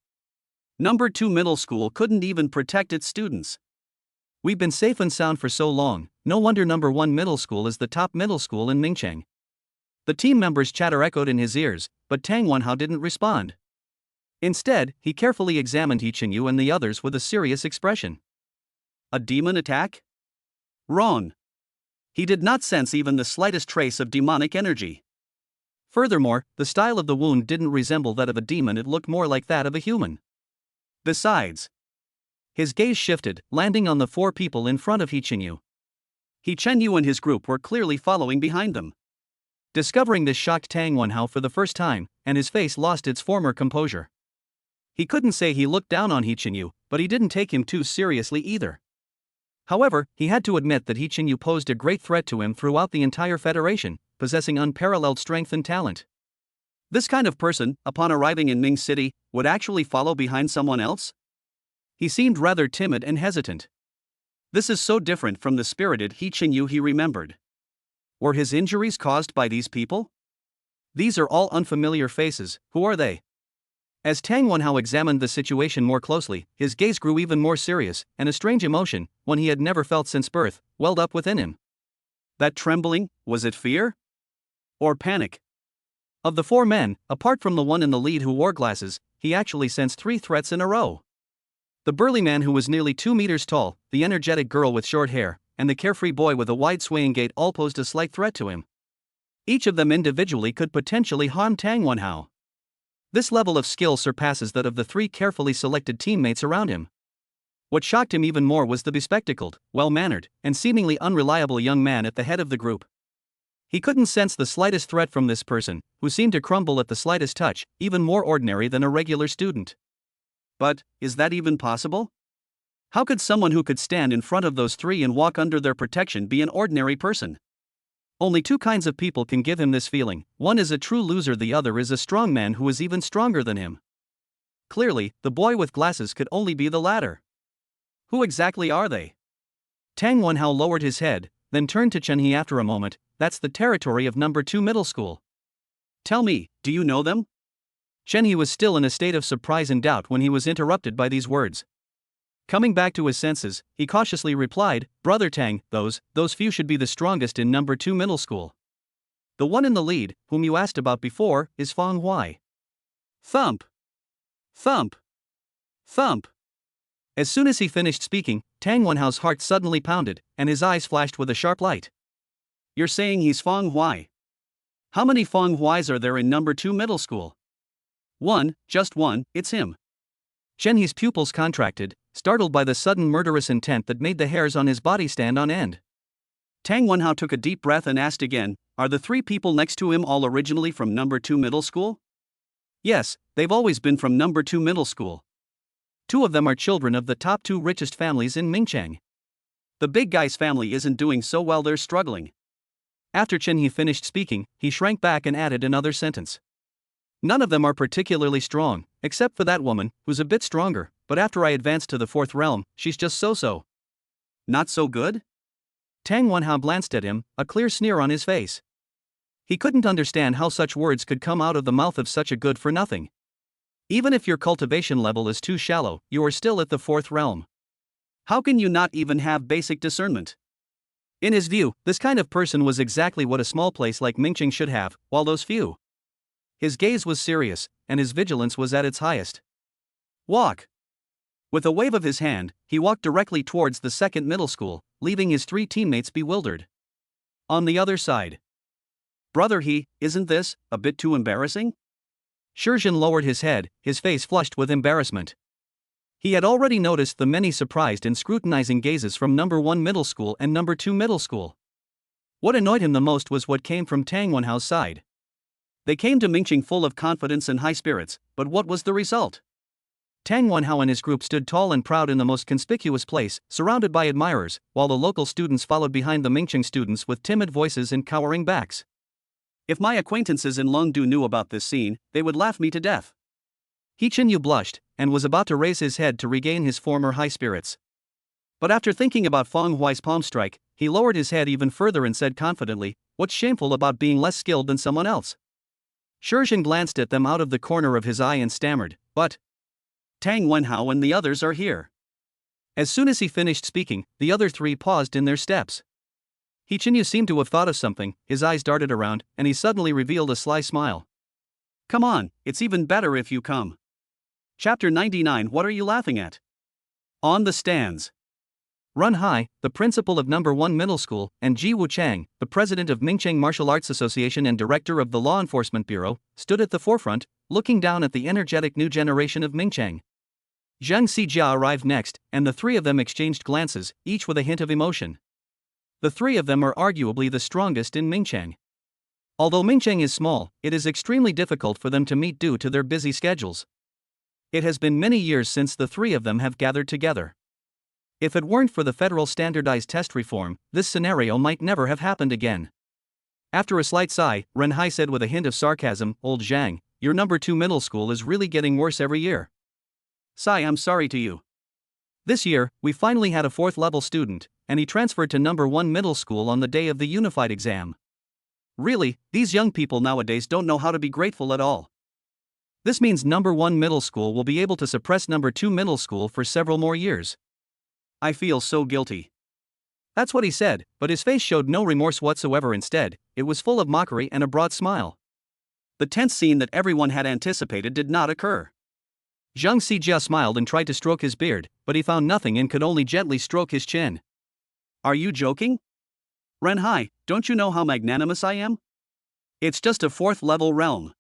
S1: No. 2 Middle School couldn't even protect its students. We've been safe and sound for so long, no wonder No. 1 Middle School is the top middle school in Mingcheng. The team member's chatter echoed in his ears, but Tang Wenhao didn't respond. Instead, he carefully examined He Qinyu and the others with a serious expression. A demon attack? Wrong. He did not sense even the slightest trace of demonic energy. Furthermore, the style of the wound didn't resemble that of a demon, it looked more like that of a human. Besides, his gaze shifted, landing on the 4 people in front of He Qinyu's. He Qinyu's and his group were clearly following behind them. Discovering this shocked Tang Wenhao for the first time, and his face lost its former composure. He couldn't say he looked down on He Qinyu's, but he didn't take him too seriously either. However, he had to admit that He Qinyu's posed a great threat to him throughout the entire Federation, possessing unparalleled strength and talent. This kind of person, upon arriving in Ming City, would actually follow behind someone else? He seemed rather timid and hesitant. This is so different from the spirited He Qinyu's he remembered. Were his injuries caused by these people? These are all unfamiliar faces, who are they? As Tang Wenhao examined the situation more closely, his gaze grew even more serious, and a strange emotion, one he had never felt since birth, welled up within him. That trembling, was it fear? Or panic? Of the 4 men, apart from the one in the lead who wore glasses, he actually sensed 3 threats in a row. The burly man who was nearly 2 meters tall, the energetic girl with short hair, and the carefree boy with a wide swaying gait all posed a slight threat to him. Each of them individually could potentially harm Tang Wenhao. This level of skill surpasses that of the 3 carefully selected teammates around him. What shocked him even more was the bespectacled, well-mannered, and seemingly unreliable young man at the head of the group. He couldn't sense the slightest threat from this person, who seemed to crumble at the slightest touch, even more ordinary than a regular student. But, is that even possible? How could someone who could stand in front of those 3 and walk under their protection be an ordinary person? Only 2 kinds of people can give him this feeling. One is a true loser, the other is a strong man who is even stronger than him. Clearly, the boy with glasses could only be the latter. Who exactly are they? Tang Wenhao lowered his head, then turned to Chen He after a moment. That's the territory of No. 2 Middle School. Tell me, do you know them? Chen He was still in a state of surprise and doubt when he was interrupted by these words. Coming back to his senses, he cautiously replied, Brother Tang, those few should be the strongest in No. 2 Middle School. The one in the lead, whom you asked about before, is Fang Huai. Thump! Thump! Thump! As soon as he finished speaking, Tang Wenhao's heart suddenly pounded, and his eyes flashed with a sharp light. You're saying he's Fang Huai? How many Fang Huais are there in No. 2 Middle School? 1, just 1, it's him. Chen He's pupils contracted, startled by the sudden murderous intent that made the hairs on his body stand on end. Tang Wenhao took a deep breath and asked again, are the 3 people next to him all originally from No. 2 Middle School? Yes, they've always been from No. 2 Middle School. 2 of them are children of the top 2 richest families in Mingcheng. The big guy's family isn't doing so well, they're struggling. After Chen He finished speaking, he shrank back and added another sentence. None of them are particularly strong, except for that woman, who's a bit stronger, but after I advance to the fourth realm, she's just so-so. Not so good? Tang Wenhao glanced at him, a clear sneer on his face. He couldn't understand how such words could come out of the mouth of such a good-for-nothing. Even if your cultivation level is too shallow, you are still at the fourth realm. How can you not even have basic discernment? In his view, this kind of person was exactly what a small place like Mingqing should have, while those few. His gaze was serious, and his vigilance was at its highest. Walk. With a wave of his hand, he walked directly towards the second middle school, leaving his three teammates bewildered. On the other side. Brother He, isn't this a bit too embarrassing? Shurjin lowered his head, his face flushed with embarrassment. He had already noticed the many surprised and scrutinizing gazes from number 1 middle school and number 2 middle school. What annoyed him the most was what came from Tang Wenhao's side. They came to Mingqing full of confidence and high spirits, but what was the result? Tang Wenhao and his group stood tall and proud in the most conspicuous place, surrounded by admirers, while the local students followed behind the Mingqing students with timid voices and cowering backs. If my acquaintances in Longdu knew about this scene, they would laugh me to death. He Chinyu blushed, and was about to raise his head to regain his former high spirits. But after thinking about Feng Huai's palm strike, he lowered his head even further and said confidently, "What's shameful about being less skilled than someone else?" Shurjin glanced at them out of the corner of his eye and stammered, "But Tang Wenhao and the others are here." As soon as he finished speaking, the other three paused in their steps. He Chinyu seemed to have thought of something, his eyes darted around, and he suddenly revealed a sly smile. "Come on, it's even better if you come." Chapter 99. What are you laughing at? On the stands. Run Hai, the principal of number 1 middle school, and Ji Wuchang, the president of Mingqing Martial Arts Association and director of the Law Enforcement Bureau, stood at the forefront, looking down at the energetic new generation of Mingqiang. Zhang Xijia arrived next, and the three of them exchanged glances, each with a hint of emotion. The three of them are arguably the strongest in Mingqiang. Although Mingqiang is small, it is extremely difficult for them to meet due to their busy schedules. It has been many years since the three of them have gathered together. If it weren't for the federal standardized test reform, this scenario might never have happened again. After a slight sigh, Ren Hai said with a hint of sarcasm, "Old Zhang, your number 2 middle school is really getting worse every year." "Sai, I'm sorry to you. This year, we finally had a 4th level student, and he transferred to number 1 middle school on the day of the unified exam. Really, these young people nowadays don't know how to be grateful at all. This means number 1 middle school will be able to suppress number 2 middle school for several more years. I feel so guilty." That's what he said, but his face showed no remorse whatsoever. Instead, it was full of mockery and a broad smile. The tense scene that everyone had anticipated did not occur. Zhang Xijia smiled and tried to stroke his beard, but he found nothing and could only gently stroke his chin. "Are you joking? Ren Hai, don't you know how magnanimous I am? It's just a 4th level realm.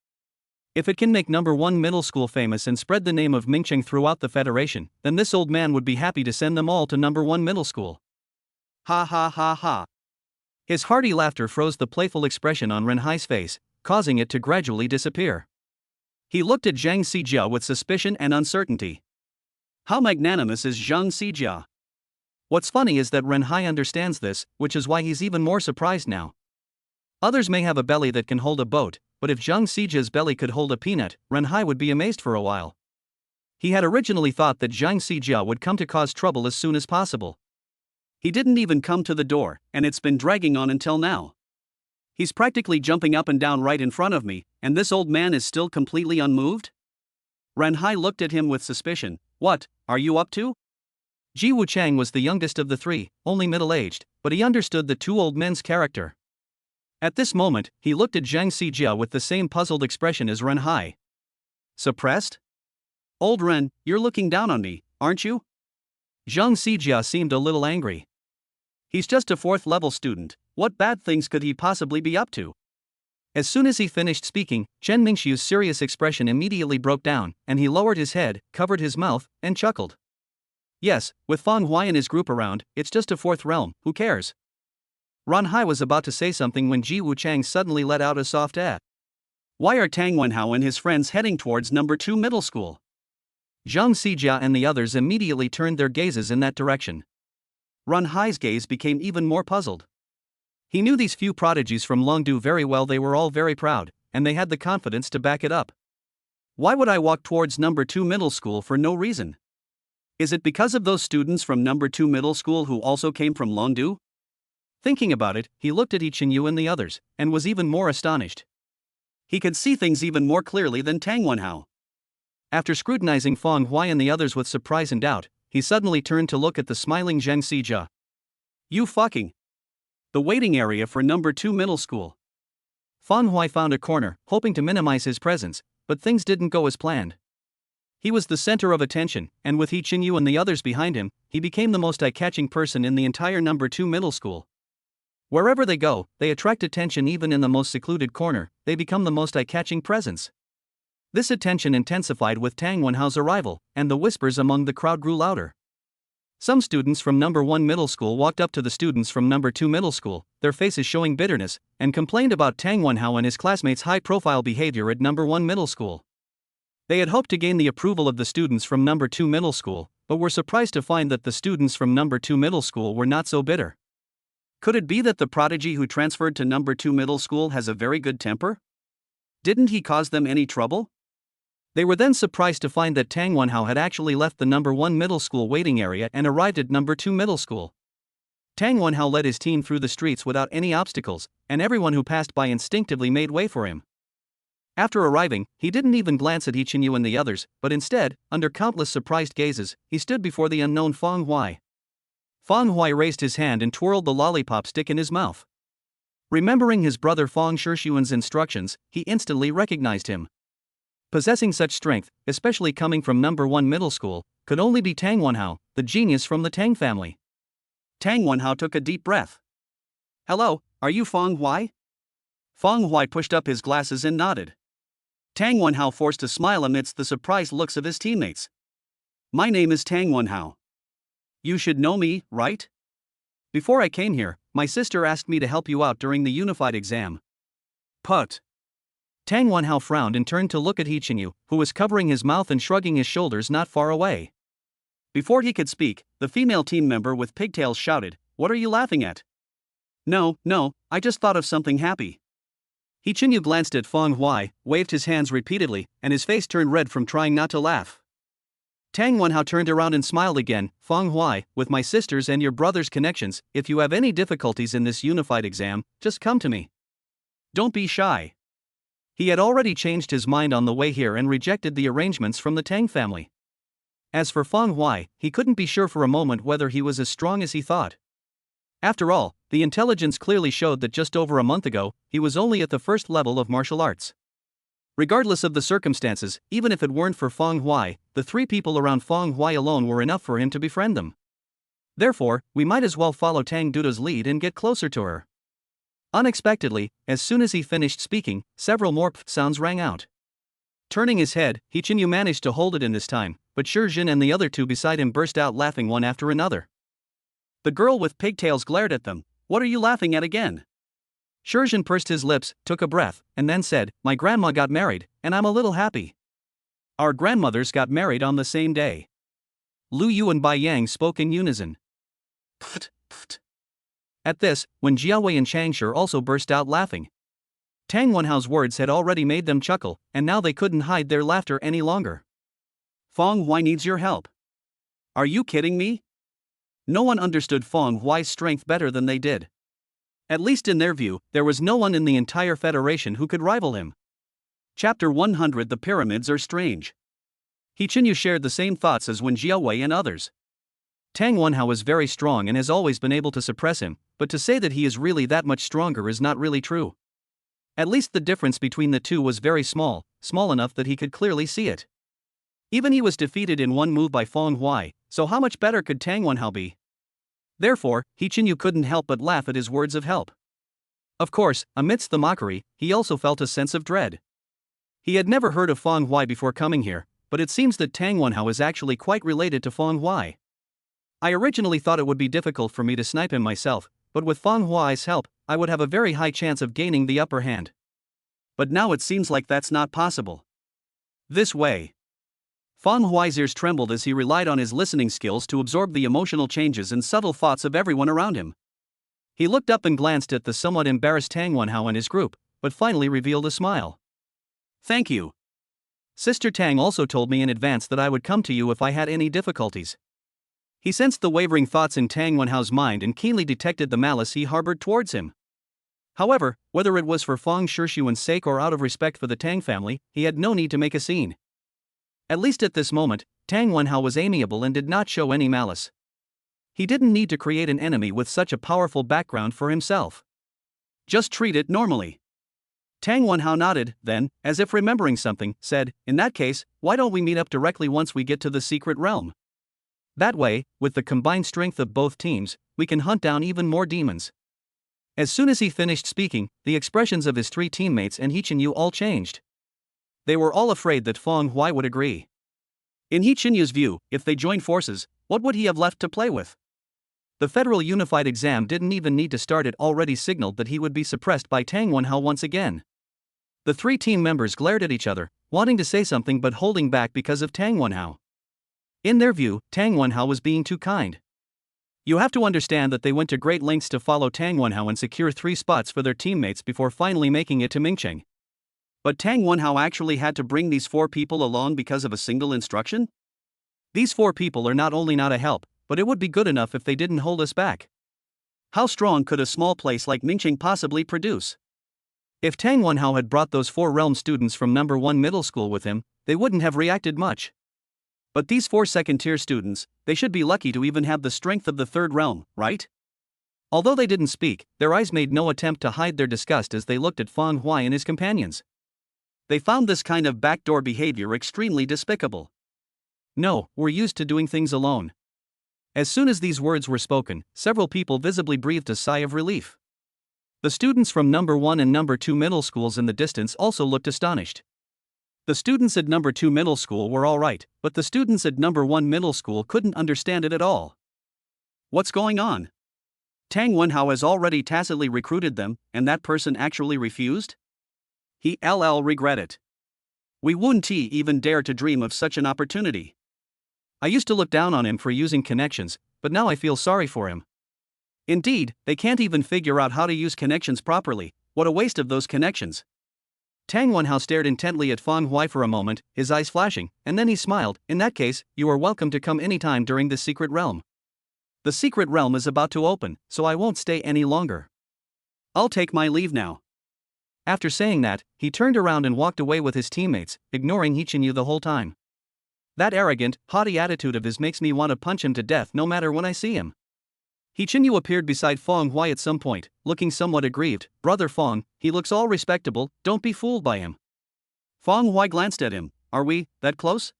S1: If it can make number 1 middle school famous and spread the name of Mingqing throughout the Federation, then this old man would be happy to send them all to number 1 middle school." Ha ha ha ha. His hearty laughter froze the playful expression on Ren Hai's face, causing it to gradually disappear. He looked at Zhang Xijia with suspicion and uncertainty. How magnanimous is Zhang Xijia? What's funny is that Ren Hai understands this, which is why he's even more surprised now. Others may have a belly that can hold a boat, but if Zhang Xijia's belly could hold a peanut, Ren Hai would be amazed for a while. He had originally thought that Zhang Xijia would come to cause trouble as soon as possible. He didn't even come to the door, and it's been dragging on until now. He's practically jumping up and down right in front of me, and this old man is still completely unmoved? Ren Hai looked at him with suspicion. "What are you up to?" Ji Wuchang was the youngest of the three, only middle-aged, but he understood the two old men's character. At this moment, he looked at Zhang Xijia with the same puzzled expression as Ren Hai. "Suppressed? Old Ren, you're looking down on me, aren't you?" Zhang Xijia seemed a little angry. He's just a 4th level student, what bad things could he possibly be up to? As soon as he finished speaking, Chen Mingxiu's serious expression immediately broke down, and he lowered his head, covered his mouth, and chuckled. "Yes, with Feng Huai and his group around, it's just a 4th realm, who cares?" Ren Hai was about to say something when Ji Wuchang suddenly let out a soft "eh." "Why are Tang Wenhao and his friends heading towards number 2 middle school?" Zhang Xijia and the others immediately turned their gazes in that direction. Run Hai's gaze became even more puzzled. He knew these few prodigies from Longdu very well. They were all very proud, and they had the confidence to back it up. Why would I walk towards number 2 middle school for no reason? Is it because of those students from number 2 middle school who also came from Longdu? Thinking about it, he looked at Ichinyu and the others, and was even more astonished. He could see things even more clearly than Tang Wenhao. After scrutinizing Feng Huai and the others with surprise and doubt, he suddenly turned to look at the smiling Zheng Sijia. You fucking. The waiting area for number 2 middle school. Feng Huai found a corner, hoping to minimize his presence, but things didn't go as planned. He was the center of attention, and with Ichinyu and the others behind him, he became the most eye-catching person in the entire number 2 middle school. Wherever they go, they attract attention. Even in the most secluded corner, they become the most eye-catching presence. This attention intensified with Tang Wenhao's arrival, and the whispers among the crowd grew louder. Some students from number 1 middle school walked up to the students from number 2 middle school, their faces showing bitterness, and complained about Tang Wenhao and his classmates' high-profile behavior at number 1 middle school. They had hoped to gain the approval of the students from number 2 middle school, but were surprised to find that the students from number 2 middle school were not so bitter. Could it be that the prodigy who transferred to number 2 middle school has a very good temper? Didn't he cause them any trouble? They were then surprised to find that Tang Wenhao had actually left the number 1 middle school waiting area and arrived at number 2 middle school. Tang Wenhao led his team through the streets without any obstacles, and everyone who passed by instinctively made way for him. After arriving, he didn't even glance at Ichinyu and the others, but instead, under countless surprised gazes, he stood before the unknown Feng Huai. Feng Huai raised his hand and twirled the lollipop stick in his mouth. Remembering his brother Feng Shishuyuan's instructions, he instantly recognized him. Possessing such strength, especially coming from number 1 middle school, could only be Tang Wenhao, the genius from the Tang family. Tang Wenhao took a deep breath. Hello, are you Feng Huai? Feng Huai pushed up his glasses and nodded. Tang Wenhao forced a smile amidst the surprised looks of his teammates. My name is Tang Wenhao. You should know me, right? Before I came here, my sister asked me to help you out during the unified exam. Put. Tang Wenhao frowned and turned to look at Ichinyu, who was covering his mouth and shrugging his shoulders not far away. Before he could speak, the female team member with pigtails shouted, What are you laughing at? No, I just thought of something happy. Ichinyu glanced at Feng Huai, waved his hands repeatedly, and his face turned red from trying not to laugh. Tang Wenhao turned around and smiled again. Feng Huai, with my sister's and your brother's connections, if you have any difficulties in this unified exam, just come to me. Don't be shy. He had already changed his mind on the way here and rejected the arrangements from the Tang family. As for Feng Huai, he couldn't be sure for a moment whether he was as strong as he thought. After all, the intelligence clearly showed that just over a month ago, he was only at the first level of martial arts. Regardless of the circumstances, even if it weren't for Feng Huai, the 3 people around Feng Huai alone were enough for him to befriend them. Therefore, we might as well follow Tang Duda's lead and get closer to her. Unexpectedly, as soon as he finished speaking, several more p sounds rang out. Turning his head, Ichinyu managed to hold it in this time, but Shijin and the other 2 beside him burst out laughing one after another. The girl with pigtails glared at them. What are you laughing at again? Shijin pursed his lips, took a breath, and then said, My grandma got married, and I'm a little happy. Our grandmothers got married on the same day. Lu Yu and Bai Yang spoke in unison. Pft. At this, Wen Jiawei and Changshi also burst out laughing. Tang Wenhao's words had already made them chuckle, and now they couldn't hide their laughter any longer. Feng Huai needs your help. Are you kidding me? No one understood Feng Huai's strength better than they did. At least in their view, there was no one in the entire Federation who could rival him. Chapter 100 The Pyramids Are Strange. Ichinyu shared the same thoughts as Wen Jiawei and others. Tang Wenhao is very strong and has always been able to suppress him, but to say that he is really that much stronger is not really true. At least the difference between the 2 was very small enough that he could clearly see it. Even he was defeated in one move by Feng Huai, so how much better could Tang Wenhao be? Therefore, Ichinyu couldn't help but laugh at his words of help. Of course, amidst the mockery, he also felt a sense of dread. He had never heard of Feng Huai before coming here, but it seems that Tang Wenhao is actually quite related to Feng Huai. I originally thought it would be difficult for me to snipe him myself, but with Feng Huai's help, I would have a very high chance of gaining the upper hand. But now it seems like that's not possible. This way. Fang Huai's ears trembled as he relied on his listening skills to absorb the emotional changes and subtle thoughts of everyone around him. He looked up and glanced at the somewhat embarrassed Tang Wenhao and his group, but finally revealed a smile. Thank you. Sister Tang also told me in advance that I would come to you if I had any difficulties. He sensed the wavering thoughts in Tang Wenhao's mind and keenly detected the malice he harbored towards him. However, whether it was for Fang Shishuan's sake or out of respect for the Tang family, he had no need to make a scene. At least at this moment, Tang Wenhao was amiable and did not show any malice. He didn't need to create an enemy with such a powerful background for himself. Just treat it normally. Tang Wenhao nodded, then, as if remembering something, said, "In that case, why don't we meet up directly once we get to the secret realm? That way, with the combined strength of both teams, we can hunt down even more demons." As soon as he finished speaking, the expressions of his three teammates and He-Chin-Yu all changed. They were all afraid that Fang Huai would agree. In He-Chin-Yu's view, if they joined forces, what would he have left to play with? The Federal Unified exam didn't even need to start, it already signaled that he would be suppressed by Tang Wenhao once again. The three team members glared at each other, wanting to say something but holding back because of Tang Wenhao. In their view, Tang Wenhao was being too kind. You have to understand that they went to great lengths to follow Tang Wenhao and secure 3 spots for their teammates before finally making it to Mingcheng. But Tang Wenhao actually had to bring these 4 people along because of a single instruction? These 4 people are not only not a help, but it would be good enough if they didn't hold us back. How strong could a small place like Mingcheng possibly produce? If Tang Wenhao had brought those 4 realm students from number 1 middle school with him, they wouldn't have reacted much. But these 4 second-tier students, they should be lucky to even have the strength of the 3rd realm, right? Although they didn't speak, their eyes made no attempt to hide their disgust as they looked at Fang Huai and his companions. They found this kind of backdoor behavior extremely despicable. No, we're used to doing things alone. As soon as these words were spoken, several people visibly breathed a sigh of relief. The students from number 1 and number 2 middle schools in the distance also looked astonished. The students at number 2 middle school were alright, but the students at number 1 middle school couldn't understand it at all. What's going on? Tang Wenhao has already tacitly recruited them, and that person actually refused? He regret it. We wouldn't even dare to dream of such an opportunity. I used to look down on him for using connections, but now I feel sorry for him. Indeed, they can't even figure out how to use connections properly. What a waste of those connections. Tang Wenhao stared intently at Fang Huai for a moment, his eyes flashing, and then he smiled. In that case, you are welcome to come anytime during the secret realm. The secret realm is about to open, so I won't stay any longer. I'll take my leave now. After saying that, he turned around and walked away with his teammates, ignoring He-Chin-Yu the whole time. That arrogant, haughty attitude of his makes me want to punch him to death no matter when I see him. He-Chin-Yu appeared beside Fang Huai at some point, looking somewhat aggrieved. Brother Fang, he looks all respectable, don't be fooled by him. Fang Huai glanced at him. Are we that close?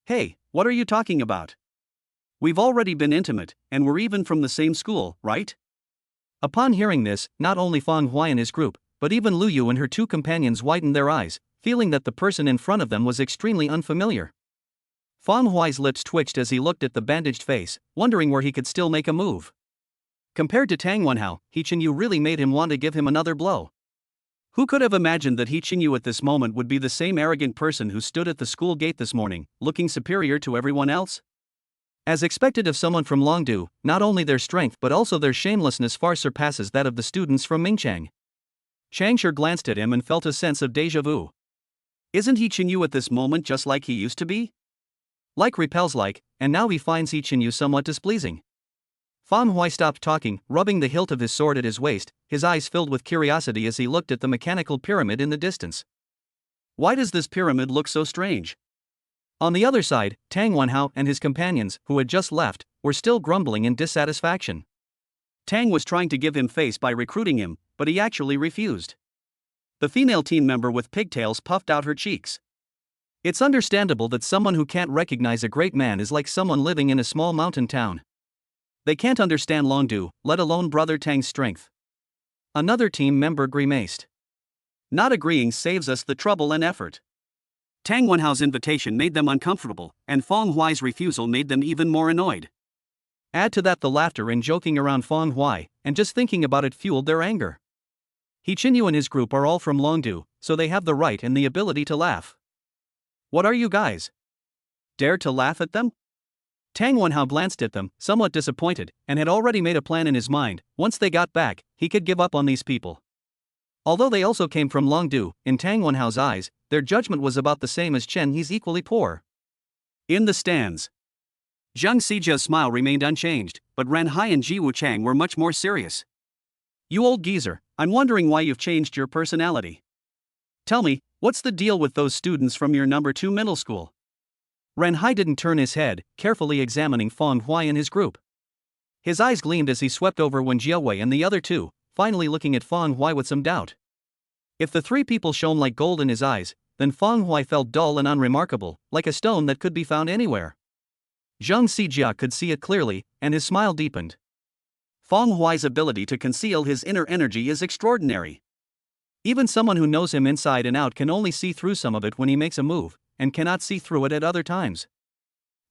S1: Hey, what are you talking about? We've already been intimate, and we're even from the same school, right? Upon hearing this, not only Fang Huai and his group, but even Lu Yu and her 2 companions widened their eyes, feeling that the person in front of them was extremely unfamiliar. Fang Huai's lips twitched as he looked at the bandaged face, wondering where he could still make a move. Compared to Tang Wenhao, He-Chin-Yu really made him want to give him another blow. Who could have imagined that He-Chin-Yu at this moment would be the same arrogant person who stood at the school gate this morning, looking superior to everyone else? As expected of someone from Longdu, not only their strength but also their shamelessness far surpasses that of the students from Mingcheng. Changshur glanced at him and felt a sense of déjà vu. Isn't He-Chin-Yu at this moment just like he used to be? Like repels like, and now he finds He-Chin-Yu somewhat displeasing. Fang Huai stopped talking, rubbing the hilt of his sword at his waist, his eyes filled with curiosity as he looked at the mechanical pyramid in the distance. Why does this pyramid look so strange? On the other side, Tang Wenhao and his companions, who had just left, were still grumbling in dissatisfaction. Tang was trying to give him face by recruiting him, but he actually refused. The female team member with pigtails puffed out her cheeks. It's understandable that someone who can't recognize a great man is like someone living in a small mountain town. They can't understand Longdu, let alone Brother Tang's strength. Another team member grimaced. Not agreeing saves us the trouble and effort. Tang Wenhao's invitation made them uncomfortable, and Fang Huai's refusal made them even more annoyed. Add to that the laughter and joking around Fang Huai, and just thinking about it fueled their anger. He-Chin-Yu and his group are all from Longdu, so they have the right and the ability to laugh. What are you guys? dared to laugh at them? Tang Wenhao glanced at them, somewhat disappointed, and had already made a plan in his mind. Once they got back, he could give up on these people. Although they also came from Longdu, in Tang Wenhao's eyes, their judgment was about the same as Chen He's equally poor. In the stands, Zhang Xijia's smile remained unchanged, but Ren Hai and Ji Wuchang were much more serious. You old geezer, I'm wondering why you've changed your personality. Tell me, what's the deal with those students from your number 2 middle school? Ren Hai didn't turn his head, carefully examining Feng Huai and his group. His eyes gleamed as he swept over Wen Jiawei and the other two, finally looking at Feng Huai with some doubt. If the three people shone like gold in his eyes, then Feng Huai felt dull and unremarkable, like a stone that could be found anywhere. Zhang Xijia could see it clearly, and his smile deepened. Feng Huai's ability to conceal his inner energy is extraordinary. Even someone who knows him inside and out can only see through some of it when he makes a move, and cannot see through it at other times.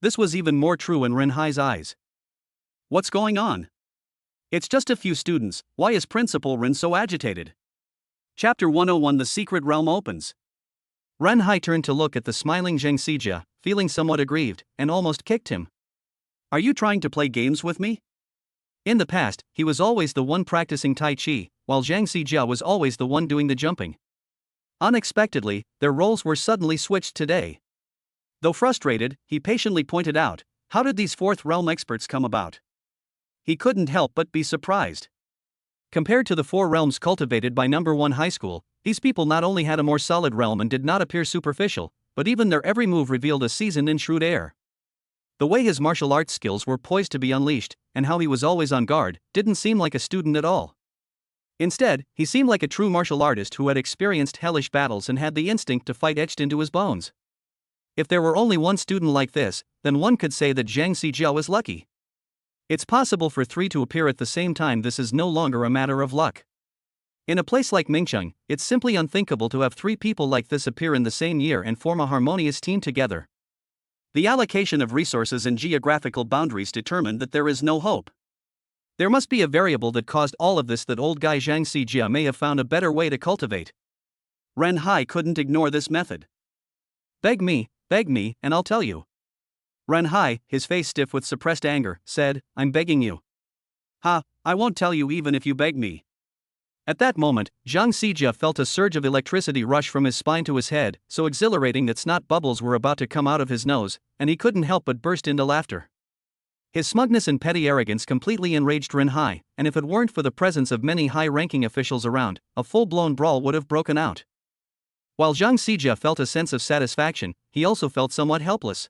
S1: This was even more true in Ren Hai's eyes. What's going on? It's just a few students, why is Principal Ren so agitated? Chapter 101 The Secret Realm opens. Ren Hai turned to look at the smiling Zhang Xijia, feeling somewhat aggrieved, and almost kicked him. Are you trying to play games with me? In the past, he was always the one practicing Tai Chi, while Zhang Xijia was always the one doing the jumping. Unexpectedly, their roles were suddenly switched today. Though frustrated, he patiently pointed out, how did these fourth realm experts come about? He couldn't help but be surprised. Compared to the 4 realms cultivated by number 1 high school, these people not only had a more solid realm and did not appear superficial, but even their every move revealed a seasoned and shrewd air. The way his martial arts skills were poised to be unleashed, and how he was always on guard, didn't seem like a student at all. Instead, he seemed like a true martial artist who had experienced hellish battles and had the instinct to fight etched into his bones. If there were only one student like this, then one could say that Zhang Xijia was lucky. It's possible for 3 to appear at the same time. This is no longer a matter of luck. In a place like Mingcheng, it's simply unthinkable to have 3 people like this appear in the same year and form a harmonious team together. The allocation of resources and geographical boundaries determined that there is no hope. There must be a variable that caused all of this that old guy Zhang Xijia may have found a better way to cultivate. Ren Hai couldn't ignore this method. Beg me, and I'll tell you. Ren Hai, his face stiff with suppressed anger, said, I'm begging you. Ha, I won't tell you even if you beg me. At that moment, Zhang Xijia felt a surge of electricity rush from his spine to his head, so exhilarating that snot bubbles were about to come out of his nose, and he couldn't help but burst into laughter. His smugness and petty arrogance completely enraged Ren Hai, and if it weren't for the presence of many high-ranking officials around, a full-blown brawl would have broken out. While Zhang Xijia felt a sense of satisfaction, he also felt somewhat helpless.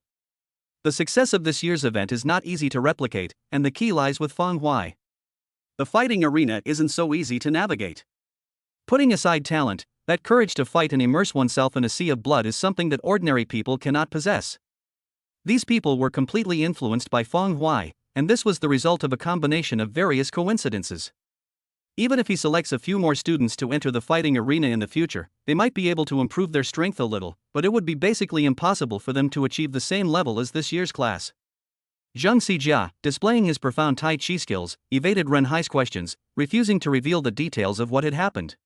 S1: The success of this year's event is not easy to replicate, and the key lies with Feng Huai. The fighting arena isn't so easy to navigate. Putting aside talent, that courage to fight and immerse oneself in a sea of blood is something that ordinary people cannot possess. These people were completely influenced by Feng Huai, and this was the result of a combination of various coincidences. Even if he selects a few more students to enter the fighting arena in the future, they might be able to improve their strength a little, but it would be basically impossible for them to achieve the same level as this year's class. Zhang Xijia, displaying his profound Tai Chi skills, evaded Ren Hai's questions, refusing to reveal the details of what had happened.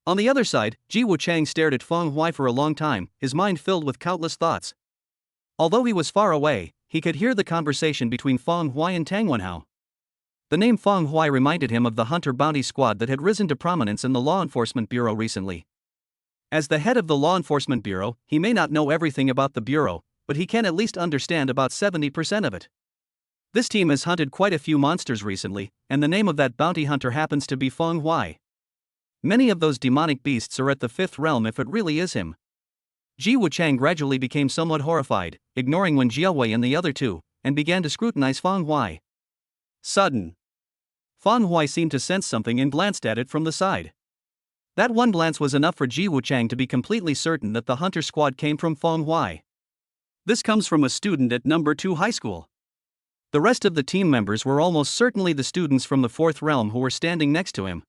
S1: On the other side, Ji Wuchang stared at Feng Huai for a long time, his mind filled with countless thoughts. Although he was far away, he could hear the conversation between Feng Huai and Tang Wenhao. The name Feng Huai reminded him of the Hunter Bounty Squad that had risen to prominence in the Law Enforcement Bureau recently. As the head of the Law Enforcement Bureau, he may not know everything about the Bureau, but he can at least understand about 70% of it. This team has hunted quite a few monsters recently, and the name of that bounty hunter happens to be Feng Huai. Many of those demonic beasts are at the 5th realm if it really is him. Ji Wuchang gradually became somewhat horrified, ignoring Wen Jiawei and the other two, and began to scrutinize Feng Huai. Sudden. Feng Huai seemed to sense something and glanced at it from the side. That one glance was enough for Ji Wuchang to be completely certain that the hunter squad came from Feng Huai. This comes from a student at number 2 high school. The rest of the team members were almost certainly the students from the 4th realm who were standing next to him.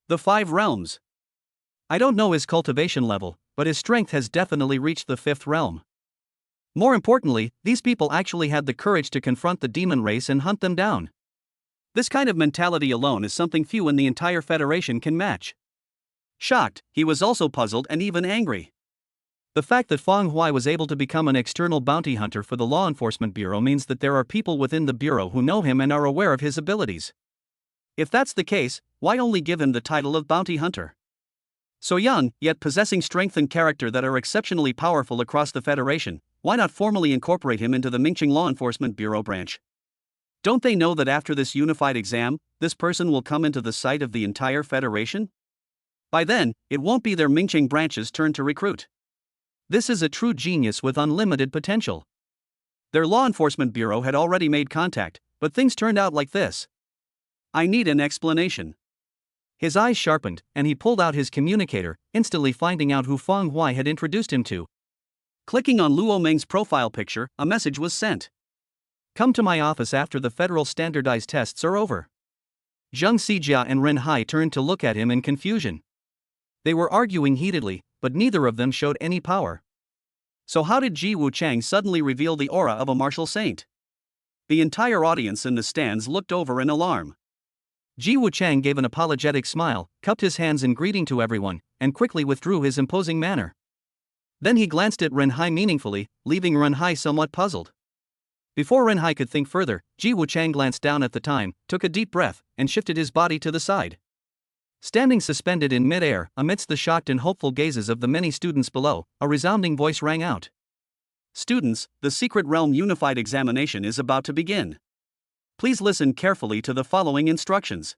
S1: The 5 realms. I don't know his cultivation level, but his strength has definitely reached the 5th realm. More importantly, these people actually had the courage to confront the demon race and hunt them down. This kind of mentality alone is something few in the entire Federation can match. Shocked, he was also puzzled and even angry. The fact that Feng Huai was able to become an external bounty hunter for the Law Enforcement Bureau means that there are people within the Bureau who know him and are aware of his abilities. If that's the case, why only give him the title of bounty hunter? So young, yet possessing strength and character that are exceptionally powerful across the Federation, why not formally incorporate him into the Mingqing Law Enforcement Bureau branch? Don't they know that after this unified exam, this person will come into the sight of the entire Federation? By then, it won't be their Mingqing branch's turn to recruit. This is a true genius with unlimited potential. Their Law Enforcement Bureau had already made contact, but things turned out like this. I need an explanation. His eyes sharpened, and he pulled out his communicator, instantly finding out who Feng Huai had introduced him to. Clicking on Luo Meng's profile picture, a message was sent. Come to my office after the federal standardized tests are over. Zheng Xijia and Ren Hai turned to look at him in confusion. They were arguing heatedly, but neither of them showed any power. So how did Ji Wuchang suddenly reveal the aura of a martial saint? The entire audience in the stands looked over in alarm. Ji Wuchang gave an apologetic smile, cupped his hands in greeting to everyone, and quickly withdrew his imposing manner. Then he glanced at Ren Hai meaningfully, leaving Ren Hai somewhat puzzled. Before Ren Hai could think further, Ji Wuchang glanced down at the time, took a deep breath, and shifted his body to the side. Standing suspended in mid-air, amidst the shocked and hopeful gazes of the many students below, a resounding voice rang out. Students, the Secret Realm Unified Examination is about to begin. Please listen carefully to the following instructions.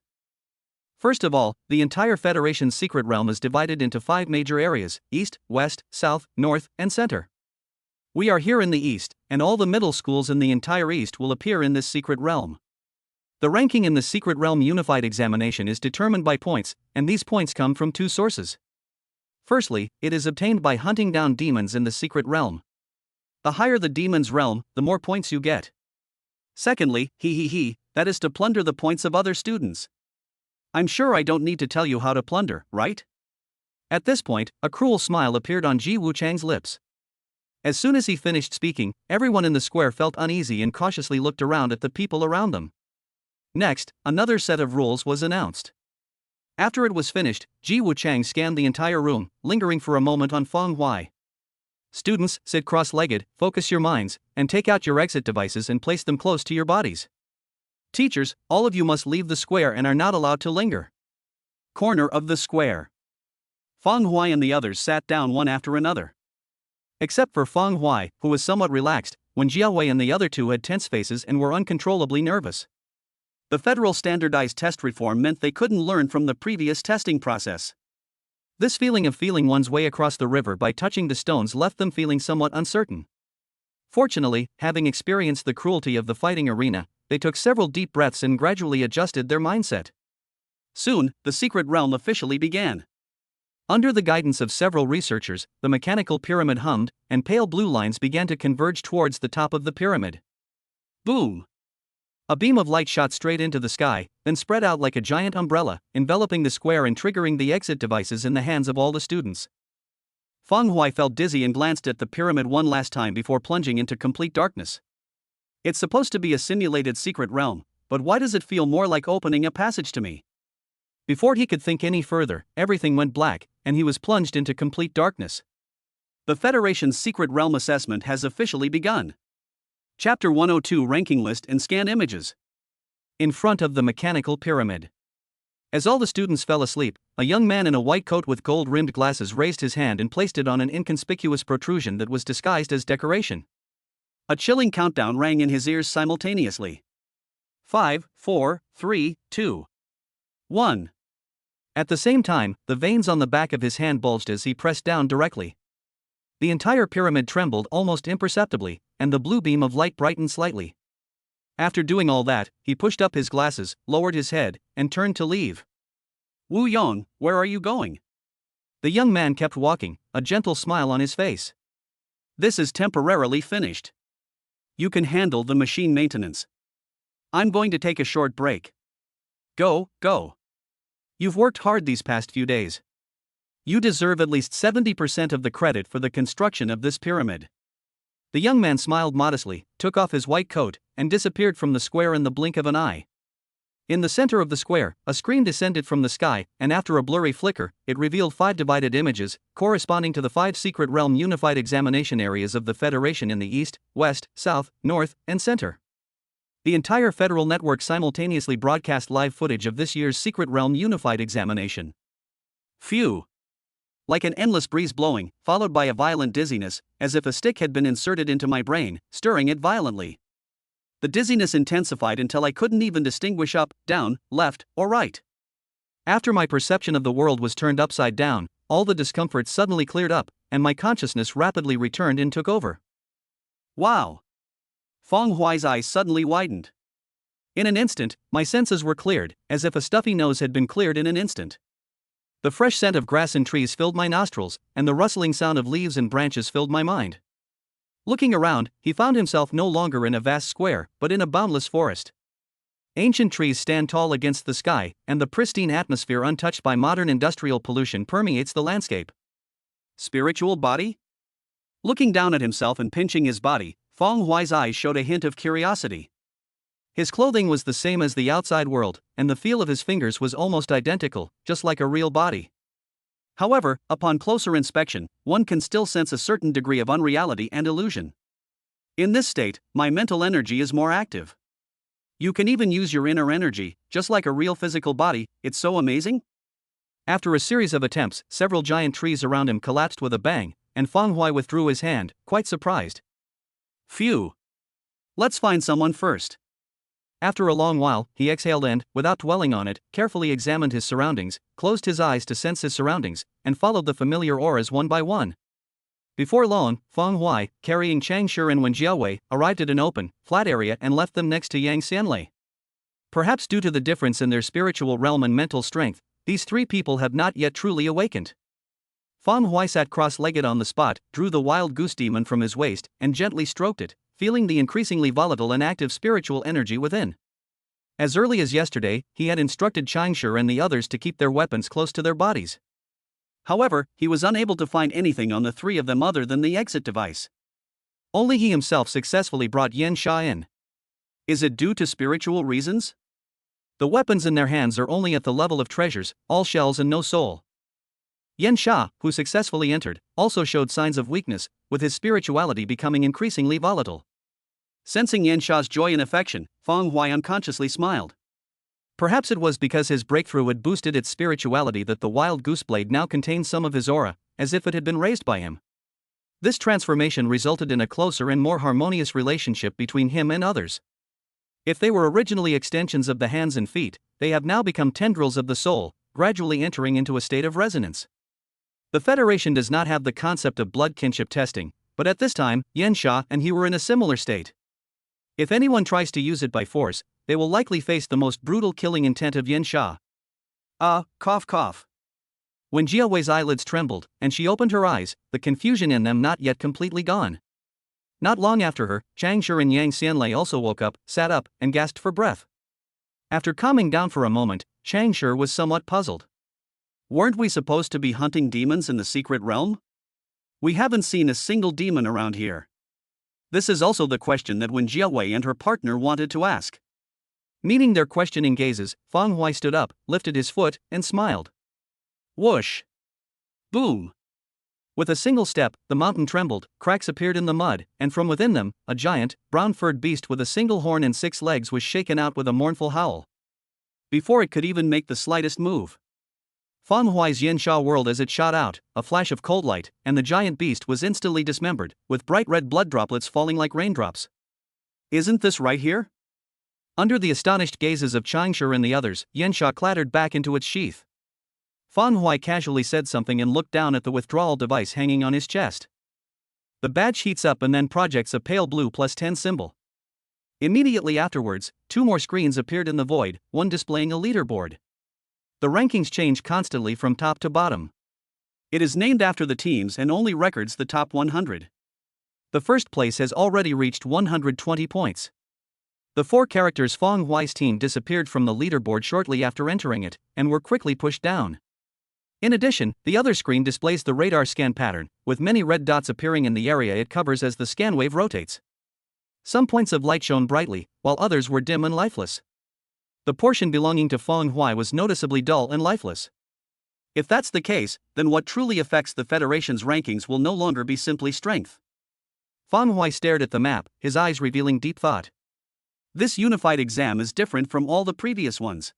S1: First of all, the entire Federation's secret realm is divided into 5 major areas: East, West, South, North, and Center. We are here in the East, and all the middle schools in the entire East will appear in this secret realm. The ranking in the Secret Realm Unified Examination is determined by points, and these points come from 2 sources. Firstly, it is obtained by hunting down demons in the secret realm. The higher the demon's realm, the more points you get. Secondly, that is to plunder the points of other students. I'm sure I don't need to tell you how to plunder, right? At this point, a cruel smile appeared on Ji Wuchang's lips. As soon as he finished speaking, everyone in the square felt uneasy and cautiously looked around at the people around them. Next, another set of rules was announced. After it was finished, Ji Wuchang scanned the entire room, lingering for a moment on Feng Huai. Students, sit cross-legged, focus your minds, and take out your exit devices and place them close to your bodies. Teachers, all of you must leave the square and are not allowed to linger. Corner of the square. Feng Huai and the others sat down one after another. Except for Feng Huai, who was somewhat relaxed, when Jiawei and the other 2 had tense faces and were uncontrollably nervous. The federal standardized test reform meant they couldn't learn from the previous testing process. This feeling of feeling one's way across the river by touching the stones left them feeling somewhat uncertain. Fortunately, having experienced the cruelty of the fighting arena, they took several deep breaths and gradually adjusted their mindset. Soon, the secret realm officially began. Under the guidance of several researchers, the mechanical pyramid hummed, and pale blue lines began to converge towards the top of the pyramid. Boom! A beam of light shot straight into the sky, then spread out like a giant umbrella, enveloping the square and triggering the exit devices in the hands of all the students. Feng Huai felt dizzy and glanced at the pyramid one last time before plunging into complete darkness. It's supposed to be a simulated secret realm, but why does it feel more like opening a passage to me? Before he could think any further, everything went black, and he was plunged into complete darkness. The Federation's secret realm assessment has officially begun. Chapter 102: Ranking List and Scan Images. In front of the mechanical pyramid. As all the students fell asleep, a young man in a white coat with gold-rimmed glasses raised his hand and placed it on an inconspicuous protrusion that was disguised as decoration. A chilling countdown rang in his ears simultaneously. 5, 4, 3, 2, 1. At the same time, the veins on the back of his hand bulged as he pressed down directly. The entire pyramid trembled almost imperceptibly, and the blue beam of light brightened slightly. After doing all that, he pushed up his glasses, lowered his head, and turned to leave. Wu Yong, where are you going? The young man kept walking, a gentle smile on his face. This is temporarily finished. You can handle the machine maintenance. I'm going to take a short break. Go. You've worked hard these past few days. You deserve at least 70% of the credit for the construction of this pyramid. The young man smiled modestly, took off his white coat, and disappeared from the square in the blink of an eye. In the center of the square, a screen descended from the sky, and after a blurry flicker, it revealed 5 divided images, corresponding to the 5 secret realm unified examination areas of the Federation in the east, west, south, north, and center. The entire federal network simultaneously broadcast live footage of this year's secret realm unified examination. Phew! Like an endless breeze blowing, followed by a violent dizziness, as if a stick had been inserted into my brain, stirring it violently. The dizziness intensified until I couldn't even distinguish up, down, left, or right. After my perception of the world was turned upside down, all the discomfort suddenly cleared up, and my consciousness rapidly returned and took over. Wow! Feng Huai's eyes suddenly widened. In an instant, my senses were cleared, as if a stuffy nose had been cleared in an instant. The fresh scent of grass and trees filled my nostrils, and the rustling sound of leaves and branches filled my mind. Looking around, he found himself no longer in a vast square, but in a boundless forest. Ancient trees stand tall against the sky, and the pristine atmosphere untouched by modern industrial pollution permeates the landscape. Spiritual body? Looking down at himself and pinching his body, Feng Huai's eyes showed a hint of curiosity. His clothing was the same as the outside world, and the feel of his fingers was almost identical, just like a real body. However, upon closer inspection, one can still sense a certain degree of unreality and illusion. In this state, my mental energy is more active. You can even use your inner energy, just like a real physical body. It's so amazing? After a series of attempts, several giant trees around him collapsed with a bang, and Feng Huai withdrew his hand, quite surprised. Phew! Let's find someone first. After a long while, he exhaled and, without dwelling on it, carefully examined his surroundings, closed his eyes to sense his surroundings, and followed the familiar auras one by one. Before long, Feng Huai, carrying Chang Shi and Wen Jiawei, arrived at an open, flat area and left them next to Yang Xianlei. Perhaps due to the difference in their spiritual realm and mental strength, these 3 people have not yet truly awakened. Feng Huai sat cross-legged on the spot, drew the wild goose demon from his waist, and gently stroked it, feeling the increasingly volatile and active spiritual energy within. As early as yesterday, he had instructed Chang Shi and the others to keep their weapons close to their bodies. However, he was unable to find anything on the 3 of them other than the exit device. Only he himself successfully brought Yan Sha in. Is it due to spiritual reasons? The weapons in their hands are only at the level of treasures, all shells and no soul. Yan Sha, who successfully entered, also showed signs of weakness, with his spirituality becoming increasingly volatile. Sensing Yan Sha's joy and affection, Feng Huai unconsciously smiled. Perhaps it was because his breakthrough had boosted its spirituality that the wild goose blade now contained some of his aura, as if it had been raised by him. This transformation resulted in a closer and more harmonious relationship between him and others. If they were originally extensions of the hands and feet, they have now become tendrils of the soul, gradually entering into a state of resonance. The Federation does not have the concept of blood kinship testing, but at this time, Yan Sha and he were in a similar state. If anyone tries to use it by force, they will likely face the most brutal killing intent of Yan Sha. Cough cough. When Jiawei's eyelids trembled, and she opened her eyes, the confusion in them not yet completely gone. Not long after her, Chang Shi and Yang Xianlei also woke up, sat up, and gasped for breath. After calming down for a moment, Chang Shi was somewhat puzzled. Weren't we supposed to be hunting demons in the secret realm? We haven't seen a single demon around here. This is also the question that Wen Jiawei and her partner wanted to ask. Meeting their questioning gazes, Feng Huai stood up, lifted his foot, and smiled. Whoosh! Boom! With a single step, the mountain trembled, cracks appeared in the mud, and from within them, a giant, brown-furred beast with a single horn and 6 legs was shaken out with a mournful howl. Before it could even make the slightest move, Feng Huai's Yan Sha whirled as it shot out, a flash of cold light, and the giant beast was instantly dismembered, with bright red blood droplets falling like raindrops. Isn't this right here? Under the astonished gazes of Chang Shi and the others, Yan Sha clattered back into its sheath. Feng Huai casually said something and looked down at the withdrawal device hanging on his chest. The badge heats up and then projects a pale blue +10 symbol. Immediately afterwards, 2 more screens appeared in the void, one displaying a leaderboard. The rankings change constantly from top to bottom. It is named after the teams and only records the top 100. The first place has already reached 120 points. The 4 characters Feng Huai's team disappeared from the leaderboard shortly after entering it, and were quickly pushed down. In addition, the other screen displays the radar scan pattern, with many red dots appearing in the area it covers as the scan wave rotates. Some points of light shone brightly, while others were dim and lifeless. The portion belonging to Feng Huai was noticeably dull and lifeless. If that's the case, then what truly affects the Federation's rankings will no longer be simply strength. Feng Huai stared at the map, his eyes revealing deep thought. This unified exam is different from all the previous ones.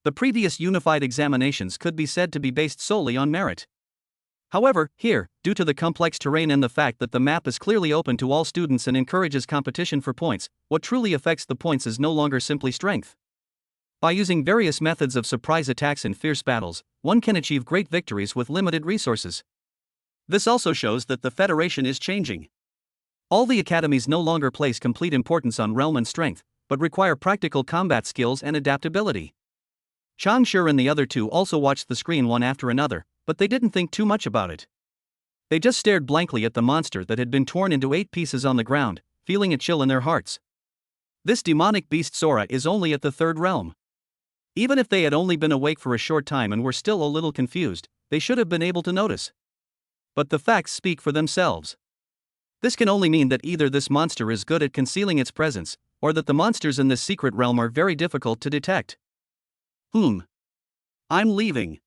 S1: The previous unified examinations could be said to be based solely on merit. However, here, due to the complex terrain and the fact that the map is clearly open to all students and encourages competition for points, what truly affects the points is no longer simply strength. By using various methods of surprise attacks and fierce battles, one can achieve great victories with limited resources. This also shows that the Federation is changing. All the academies no longer place complete importance on realm and strength, but require practical combat skills and adaptability. Chang Shi and the other two also watched the screen one after another, but they didn't think too much about it. They just stared blankly at the monster that had been torn into 8 pieces on the ground, feeling a chill in their hearts. This demonic beast Sora is only at the 3rd realm. Even if they had only been awake for a short time and were still a little confused, they should have been able to notice. But the facts speak for themselves. This can only mean that either this monster is good at concealing its presence, or that the monsters in this secret realm are very difficult to detect. I'm leaving.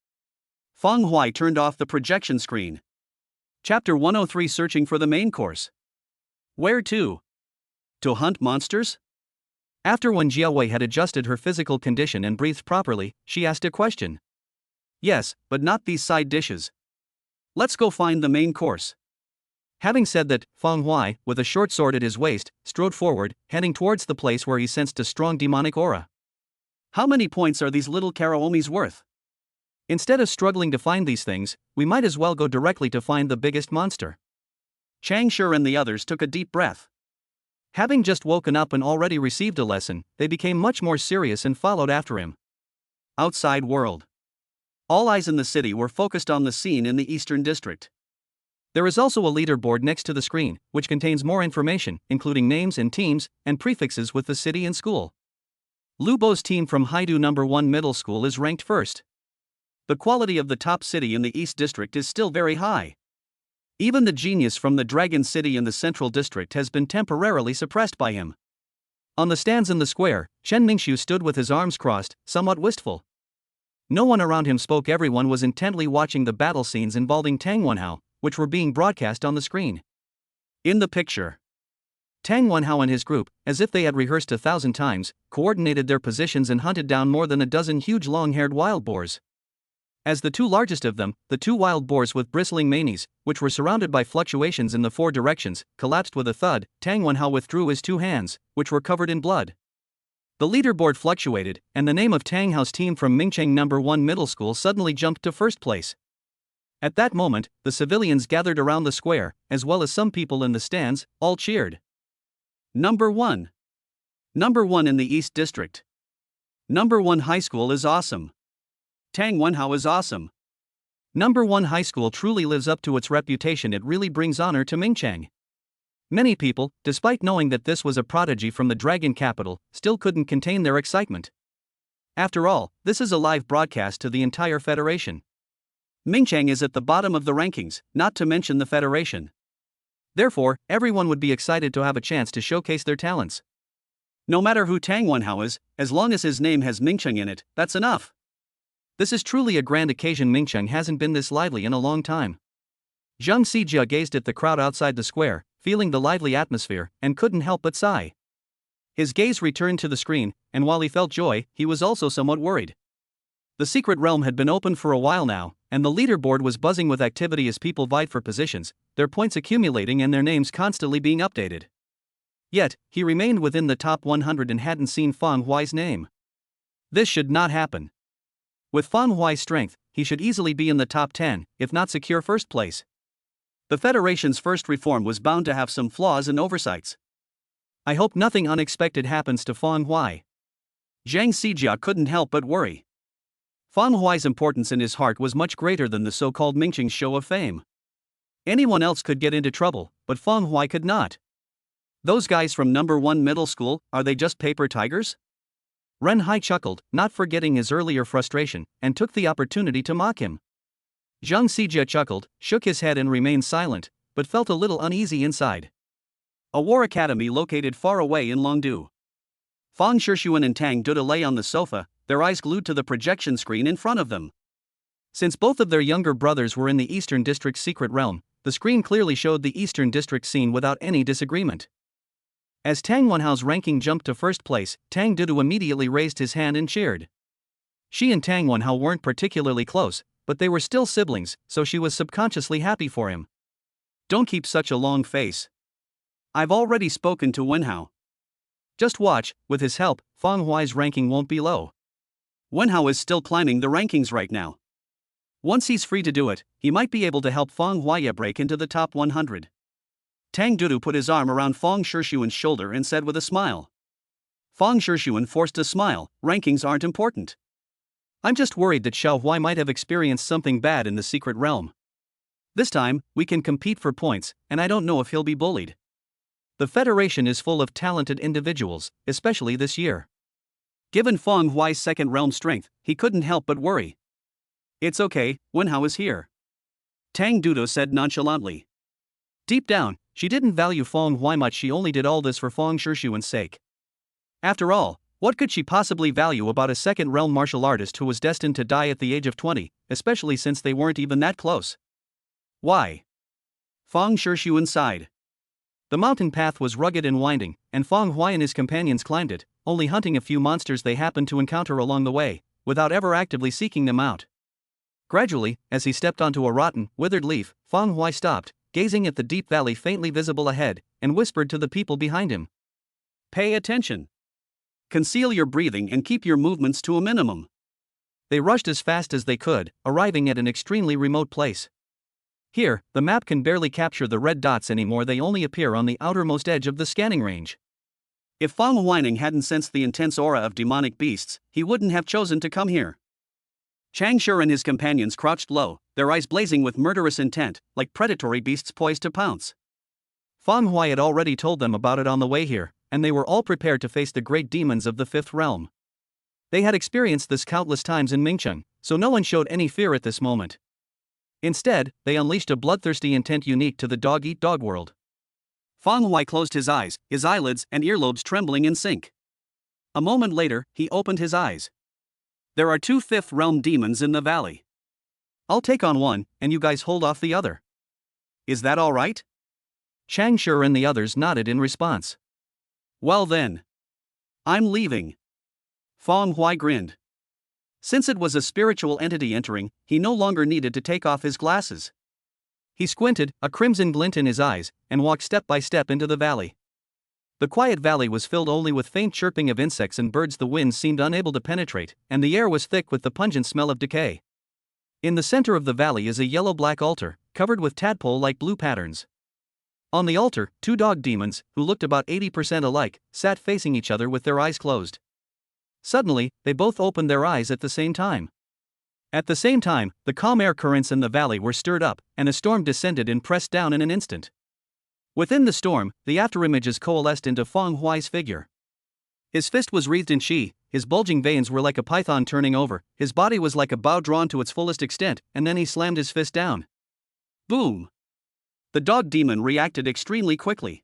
S1: Feng Huai turned off the projection screen. Chapter 103, Searching for the Main Course. Where to? To hunt monsters? After Wen Jiawei had adjusted her physical condition and breathed properly, she asked a question. Yes, but not these side dishes. Let's go find the main course. Having said that, Feng Huai, with a short sword at his waist, strode forward, heading towards the place where he sensed a strong demonic aura. How many points are these little karaomis worth? Instead of struggling to find these things, we might as well go directly to find the biggest monster. Chang Shi and the others took a deep breath. Having just woken up and already received a lesson, they became much more serious and followed after him. Outside world. All eyes in the city were focused on the scene in the Eastern District. There is also a leaderboard next to the screen, which contains more information, including names and teams, and prefixes with the city and school. Lu Bo's team from Haidu No. 1 Middle School is ranked first. The quality of the top city in the East District is still very high. Even the genius from the Dragon City in the Central District has been temporarily suppressed by him. On the stands in the square, Chen Mingxiu stood with his arms crossed, somewhat wistful. No one around him spoke, everyone was intently watching the battle scenes involving Tang Wenhao, which were being broadcast on the screen. In the picture, Tang Wenhao and his group, as if they had rehearsed 1,000 times, coordinated their positions and hunted down more than a dozen huge long-haired wild boars. As the two largest of them, the 2 wild boars with bristling manes, which were surrounded by fluctuations in the 4 directions, collapsed with a thud, Tang Wenhao withdrew his 2 hands, which were covered in blood. The leaderboard fluctuated, and the name of Tang Hao's team from Mingcheng No. 1 Middle School suddenly jumped to first place. At that moment, the civilians gathered around the square, as well as some people in the stands, all cheered. Number 1. Number 1 in the East District. Number 1 High School is awesome. Tang Wenhao is awesome. Number 1 High School truly lives up to its reputation, it really brings honor to Mingcheng. Many people, despite knowing that this was a prodigy from the Dragon Capital, still couldn't contain their excitement. After all, this is a live broadcast to the entire Federation. Mingcheng is at the bottom of the rankings, not to mention the Federation. Therefore, everyone would be excited to have a chance to showcase their talents. No matter who Tang Wenhao is, as long as his name has Mingcheng in it, that's enough. This is truly a grand occasion. Mingcheng hasn't been this lively in a long time. Zhang Xijia gazed at the crowd outside the square, feeling the lively atmosphere, and couldn't help but sigh. His gaze returned to the screen, and while he felt joy, he was also somewhat worried. The secret realm had been open for a while now, and the leaderboard was buzzing with activity as people vied for positions, their points accumulating and their names constantly being updated. Yet, he remained within the top 100 and hadn't seen Feng Huai's name. This should not happen. With Feng Huai's strength, he should easily be in the top 10, if not secure first place. The Federation's first reform was bound to have some flaws and oversights. I hope nothing unexpected happens to Feng Huai. Zhang Xijia couldn't help but worry. Feng Huai's importance in his heart was much greater than the so-called Mingcheng's show of fame. Anyone else could get into trouble, but Feng Huai could not. Those guys from No. 1 Middle School, are they just paper tigers? Ren Hai chuckled, not forgetting his earlier frustration, and took the opportunity to mock him. Zhang Xijia chuckled, shook his head and remained silent, but felt a little uneasy inside. A war academy located far away in Longdu. Fang Shishuan and Tang Duda lay on the sofa, their eyes glued to the projection screen in front of them. Since both of their younger brothers were in the Eastern District's secret realm, the screen clearly showed the Eastern District scene without any disagreement. As Tang Wenhao's ranking jumped to first place, Tang Dudu immediately raised his hand and cheered. She and Tang Wenhao weren't particularly close, but they were still siblings, so she was subconsciously happy for him. Don't keep such a long face. I've already spoken to Wenhao. Just watch, with his help, Fang Huai's ranking won't be low. Wenhao is still climbing the rankings right now. Once he's free to do it, he might be able to help Fang Huai break into the top 100. Tang Dudu put his arm around Fang Shishuan's shoulder and said with a smile. Fang Shishuan forced a smile. Rankings aren't important. I'm just worried that Xiao Huai might have experienced something bad in the secret realm. This time, we can compete for points, and I don't know if he'll be bullied. The Federation is full of talented individuals, especially this year. Given Fang Huai's second realm strength, he couldn't help but worry. It's okay, Wenhao is here. Tang Dudu said nonchalantly. Deep down, she didn't value Fang Huai much, she only did all this for Fang Shishuan's sake. After all, what could she possibly value about a second realm martial artist who was destined to die at the age of 20, especially since they weren't even that close? Why? Fang Shishuan sighed. The mountain path was rugged and winding, and Fang Huai and his companions climbed it, only hunting a few monsters they happened to encounter along the way, without ever actively seeking them out. Gradually, as he stepped onto a rotten, withered leaf, Fang Huai stopped, gazing at the deep valley faintly visible ahead, and whispered to the people behind him. Pay attention. Conceal your breathing and keep your movements to a minimum. They rushed as fast as they could, arriving at an extremely remote place. Here, the map can barely capture the red dots anymore, they only appear on the outermost edge of the scanning range. If Fang Huaining hadn't sensed the intense aura of demonic beasts, he wouldn't have chosen to come here. Chang Shi and his companions crouched low, their eyes blazing with murderous intent, like predatory beasts poised to pounce. Fang Huai had already told them about it on the way here, and they were all prepared to face the great demons of the fifth realm. They had experienced this countless times in Mingcheng, so no one showed any fear at this moment. Instead, they unleashed a bloodthirsty intent unique to the dog-eat-dog world. Fang Huai closed his eyes, his eyelids and earlobes trembling in sync. A moment later, he opened his eyes. There are 2 fifth realm demons in the valley. I'll take on one, and you guys hold off the other. Is that all right? Chang Shi and the others nodded in response. Well then. I'm leaving. Fang Huai grinned. Since it was a spiritual entity entering, he no longer needed to take off his glasses. He squinted, a crimson glint in his eyes, and walked step by step into the valley. The quiet valley was filled only with faint chirping of insects and birds the wind seemed unable to penetrate, and the air was thick with the pungent smell of decay. In the center of the valley is a yellow-black altar, covered with tadpole-like blue patterns. On the altar, 2 dog demons, who looked about 80% alike, sat facing each other with their eyes closed. Suddenly, they both opened their eyes at the same time. At the same time, the calm air currents in the valley were stirred up, and a storm descended and pressed down in an instant. Within the storm, the afterimages coalesced into Fang Huai's figure. His fist was wreathed in qi, his bulging veins were like a python turning over, his body was like a bow drawn to its fullest extent, and then he slammed his fist down. Boom! The dog demon reacted extremely quickly.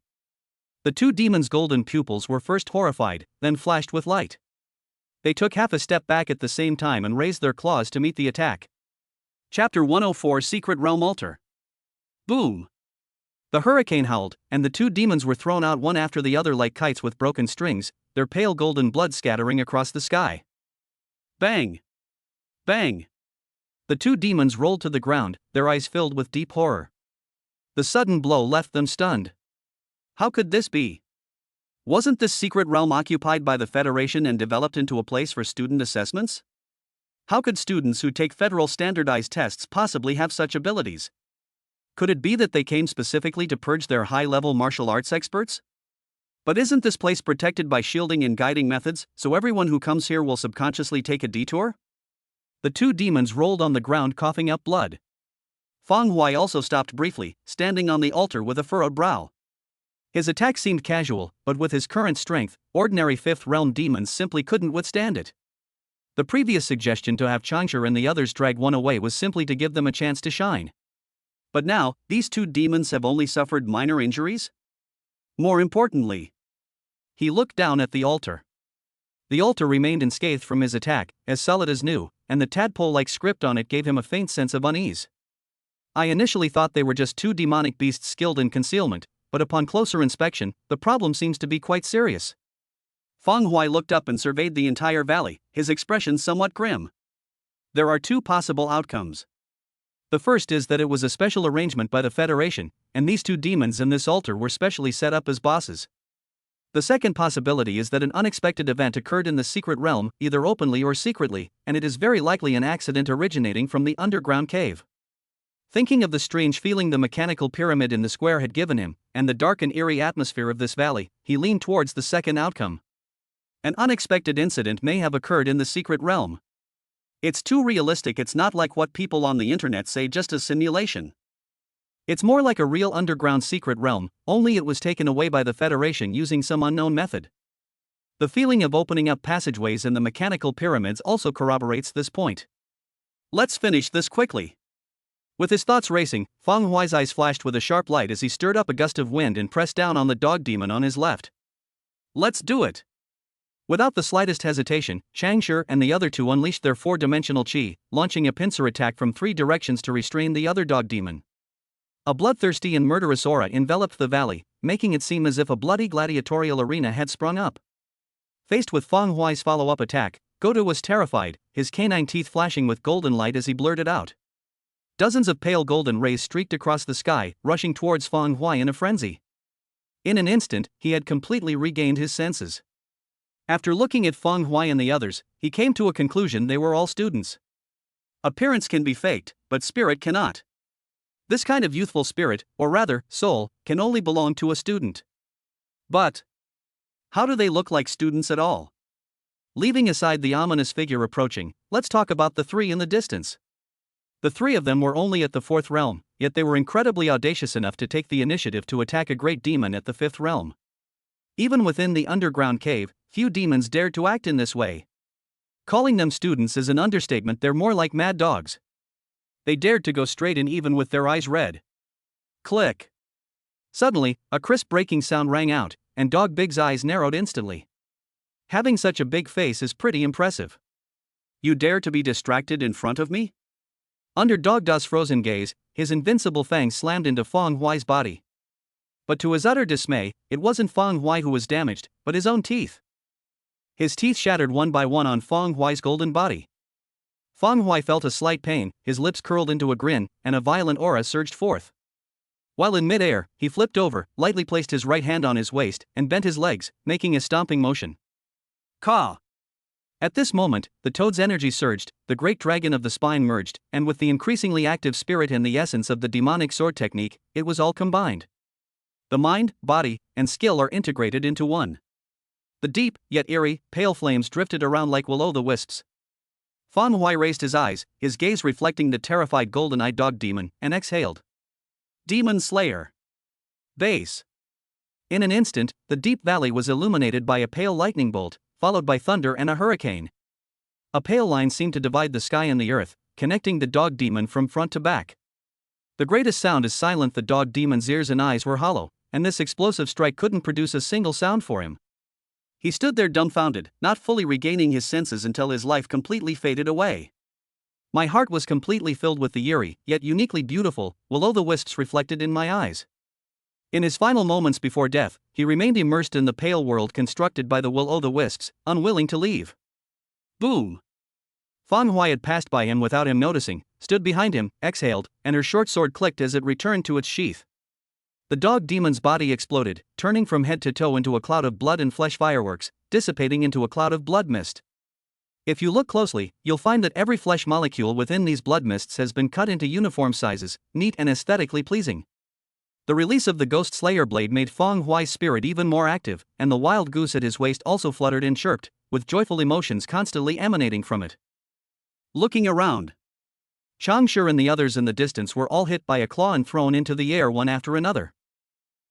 S1: The 2 demons' golden pupils were first horrified, then flashed with light. They took half a step back at the same time and raised their claws to meet the attack. Chapter 104 Secret Realm Altar. Boom! The hurricane howled, and the 2 demons were thrown out one after the other like kites with broken strings, their pale golden blood scattering across the sky. Bang! Bang! The 2 demons rolled to the ground, their eyes filled with deep horror. The sudden blow left them stunned. How could this be? Wasn't this secret realm occupied by the Federation and developed into a place for student assessments? How could students who take federal standardized tests possibly have such abilities? Could it be that they came specifically to purge their high-level martial arts experts? But isn't this place protected by shielding and guiding methods, so everyone who comes here will subconsciously take a detour? The 2 demons rolled on the ground coughing up blood. Fang Huai also stopped briefly, standing on the altar with a furrowed brow. His attack seemed casual, but with his current strength, ordinary 5th realm demons simply couldn't withstand it. The previous suggestion to have Changshi and the others drag one away was simply to give them a chance to shine. But now, these 2 demons have only suffered minor injuries? More importantly, he looked down at the altar. The altar remained unscathed from his attack, as solid as new, and the tadpole-like script on it gave him a faint sense of unease. I initially thought they were just two demonic beasts skilled in concealment, but upon closer inspection, the problem seems to be quite serious. Feng Hui looked up and surveyed the entire valley, his expression somewhat grim. There are two possible outcomes. The first is that it was a special arrangement by the Federation, and these two demons in this altar were specially set up as bosses. The second possibility is that an unexpected event occurred in the secret realm, either openly or secretly, and it is very likely an accident originating from the underground cave. Thinking of the strange feeling the mechanical pyramid in the square had given him, and the dark and eerie atmosphere of this valley, he leaned towards the second outcome. An unexpected incident may have occurred in the secret realm. It's too realistic. It's not like what people on the internet say, just a simulation. It's more like a real underground secret realm, only it was taken away by the Federation using some unknown method. The feeling of opening up passageways in the mechanical pyramids also corroborates this point. Let's finish this quickly. With his thoughts racing, Feng Hui's eyes flashed with a sharp light as he stirred up a gust of wind and pressed down on the dog demon on his left. Let's do it! Without the slightest hesitation, Changshi and the other two unleashed their four-dimensional chi, launching a pincer attack from three directions to restrain the other dog demon. A bloodthirsty and murderous aura enveloped the valley, making it seem as if a bloody gladiatorial arena had sprung up. Faced with Feng Hui's follow-up attack, Godu was terrified, his canine teeth flashing with golden light as he blurted out. Dozens of pale golden rays streaked across the sky, rushing towards Feng Hui in a frenzy. In an instant, he had completely regained his senses. After looking at Feng Hui and the others, he came to a conclusion: they were all students. Appearance can be faked, but spirit cannot. This kind of youthful spirit, or rather, soul, can only belong to a student. But how do they look like students at all? Leaving aside the ominous figure approaching, let's talk about the three in the distance. The three of them were only at the fourth realm, yet they were incredibly audacious enough to take the initiative to attack a great demon at the fifth realm. Even within the underground cave, few demons dared to act in this way. Calling them students is an understatement. They're more like mad dogs. They dared to go straight in even with their eyes red. Click. Suddenly, a crisp breaking sound rang out, and Dog Big's eyes narrowed instantly. Having such a big face is pretty impressive. You dare to be distracted in front of me? Under Dog Da's frozen gaze, his invincible fangs slammed into Feng Hui's body. But to his utter dismay, it wasn't Feng Hui who was damaged, but his own teeth. His teeth shattered one by one on Feng Hui's golden body. Feng Hui felt a slight pain, his lips curled into a grin, and a violent aura surged forth. While in mid-air, he flipped over, lightly placed his right hand on his waist, and bent his legs, making a stomping motion. Caw! At this moment, the toad's energy surged, the great dragon of the spine merged, and with the increasingly active spirit and the essence of the demonic sword technique, it was all combined. The mind, body, and skill are integrated into one. The deep, yet eerie, pale flames drifted around like will-o'-the-wisps. Feng Hui raised his eyes, his gaze reflecting the terrified golden-eyed dog demon, and exhaled. Demon Slayer. Base. In an instant, the deep valley was illuminated by a pale lightning bolt, followed by thunder and a hurricane. A pale line seemed to divide the sky and the earth, connecting the dog demon from front to back. The greatest sound is silent. The dog demon's ears and eyes were hollow, and this explosive strike couldn't produce a single sound for him. He stood there dumbfounded, not fully regaining his senses until his life completely faded away. My heart was completely filled with the eerie, yet uniquely beautiful, will-o'-the-wisps reflected in my eyes. In his final moments before death, he remained immersed in the pale world constructed by the will-o'-the-wisps, unwilling to leave. Boom! Feng Hui had passed by him without him noticing, stood behind him, exhaled, and her short sword clicked as it returned to its sheath. The dog demon's body exploded, turning from head to toe into a cloud of blood and flesh fireworks, dissipating into a cloud of blood mist. If you look closely, you'll find that every flesh molecule within these blood mists has been cut into uniform sizes, neat and aesthetically pleasing. The release of the Ghost Slayer blade made Feng Hui's spirit even more active, and the wild goose at his waist also fluttered and chirped, with joyful emotions constantly emanating from it. Looking around, Changshi and the others in the distance were all hit by a claw and thrown into the air one after another.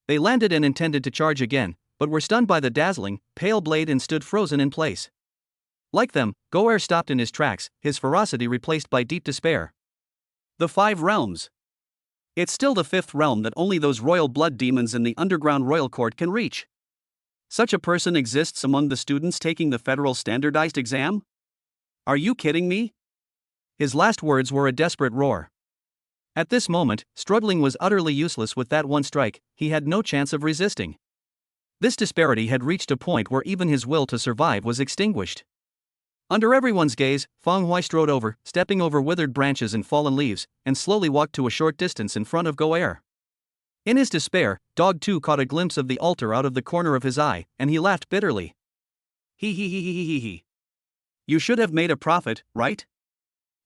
S1: They landed and intended to charge again, but were stunned by the dazzling, pale blade and stood frozen in place. Like them, Goer stopped in his tracks, his ferocity replaced by deep despair. The Five Realms. It's still the fifth realm that only those royal blood demons in the underground royal court can reach. Such a person exists among the students taking the federal standardized exam? Are you kidding me? His last words were a desperate roar. At this moment, struggling was utterly useless. With that one strike, he had no chance of resisting. This disparity had reached a point where even his will to survive was extinguished. Under everyone's gaze, Feng Hui strode over, stepping over withered branches and fallen leaves, and slowly walked to a short distance in front of Goer. In his despair, Dog 2 caught a glimpse of the altar out of the corner of his eye, and he laughed bitterly. He. You should have made a profit, right?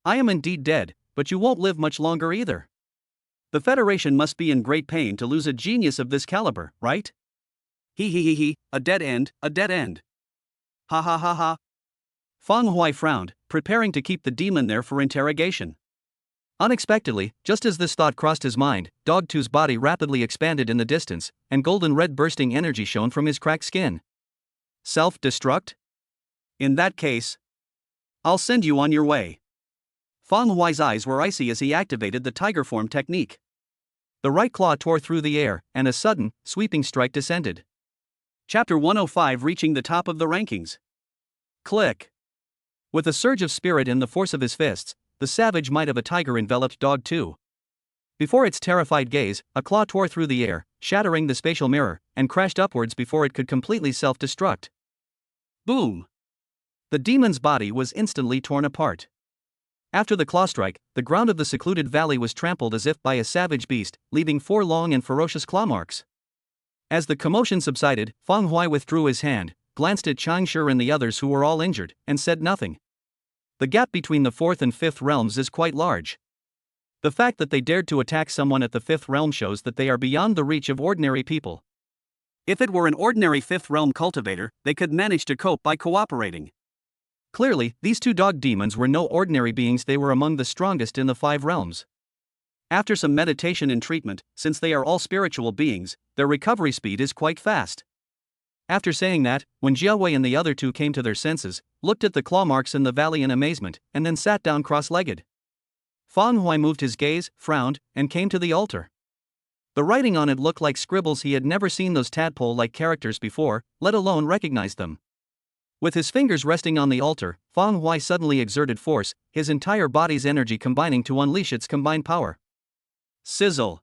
S1: I am indeed dead, but you won't live much longer either. The Federation must be in great pain to lose a genius of this caliber, right? He, a dead end, a dead end. Ha ha ha ha. Feng Hui frowned, preparing to keep the demon there for interrogation. Unexpectedly, just as this thought crossed his mind, Dog 2's body rapidly expanded in the distance, and golden red bursting energy shone from his cracked skin. Self-destruct? In that case, I'll send you on your way. Feng Hui's eyes were icy as he activated the tiger form technique. The right claw tore through the air, and a sudden, sweeping strike descended. Chapter 105 reaching the top of the rankings. Click. With a surge of spirit and the force of his fists, the savage might of a tiger enveloped Dog 2. Before its terrified gaze, a claw tore through the air, shattering the spatial mirror, and crashed upwards before it could completely self-destruct. Boom! The demon's body was instantly torn apart. After the claw strike, the ground of the secluded valley was trampled as if by a savage beast, leaving 4 long and ferocious claw marks. As the commotion subsided, Feng Hui withdrew his hand, glanced at Chang Shi and the others who were all injured, and said nothing. The gap between the 4th and 5th realms is quite large. The fact that they dared to attack someone at the 5th realm shows that they are beyond the reach of ordinary people. If it were an ordinary 5th realm cultivator, they could manage to cope by cooperating. Clearly, these 2 dog demons were no ordinary beings. They were among the strongest in the 5 realms. After some meditation and treatment, since they are all spiritual beings, their recovery speed is quite fast. After saying that, when Jiawei and the other 2 came to their senses, looked at the claw marks in the valley in amazement, and then sat down cross-legged. Feng Hui moved his gaze, frowned, and came to the altar. The writing on it looked like scribbles. He had never seen those tadpole-like characters before, let alone recognized them. With his fingers resting on the altar, Feng Hui suddenly exerted force, his entire body's energy combining to unleash its combined power. Sizzle!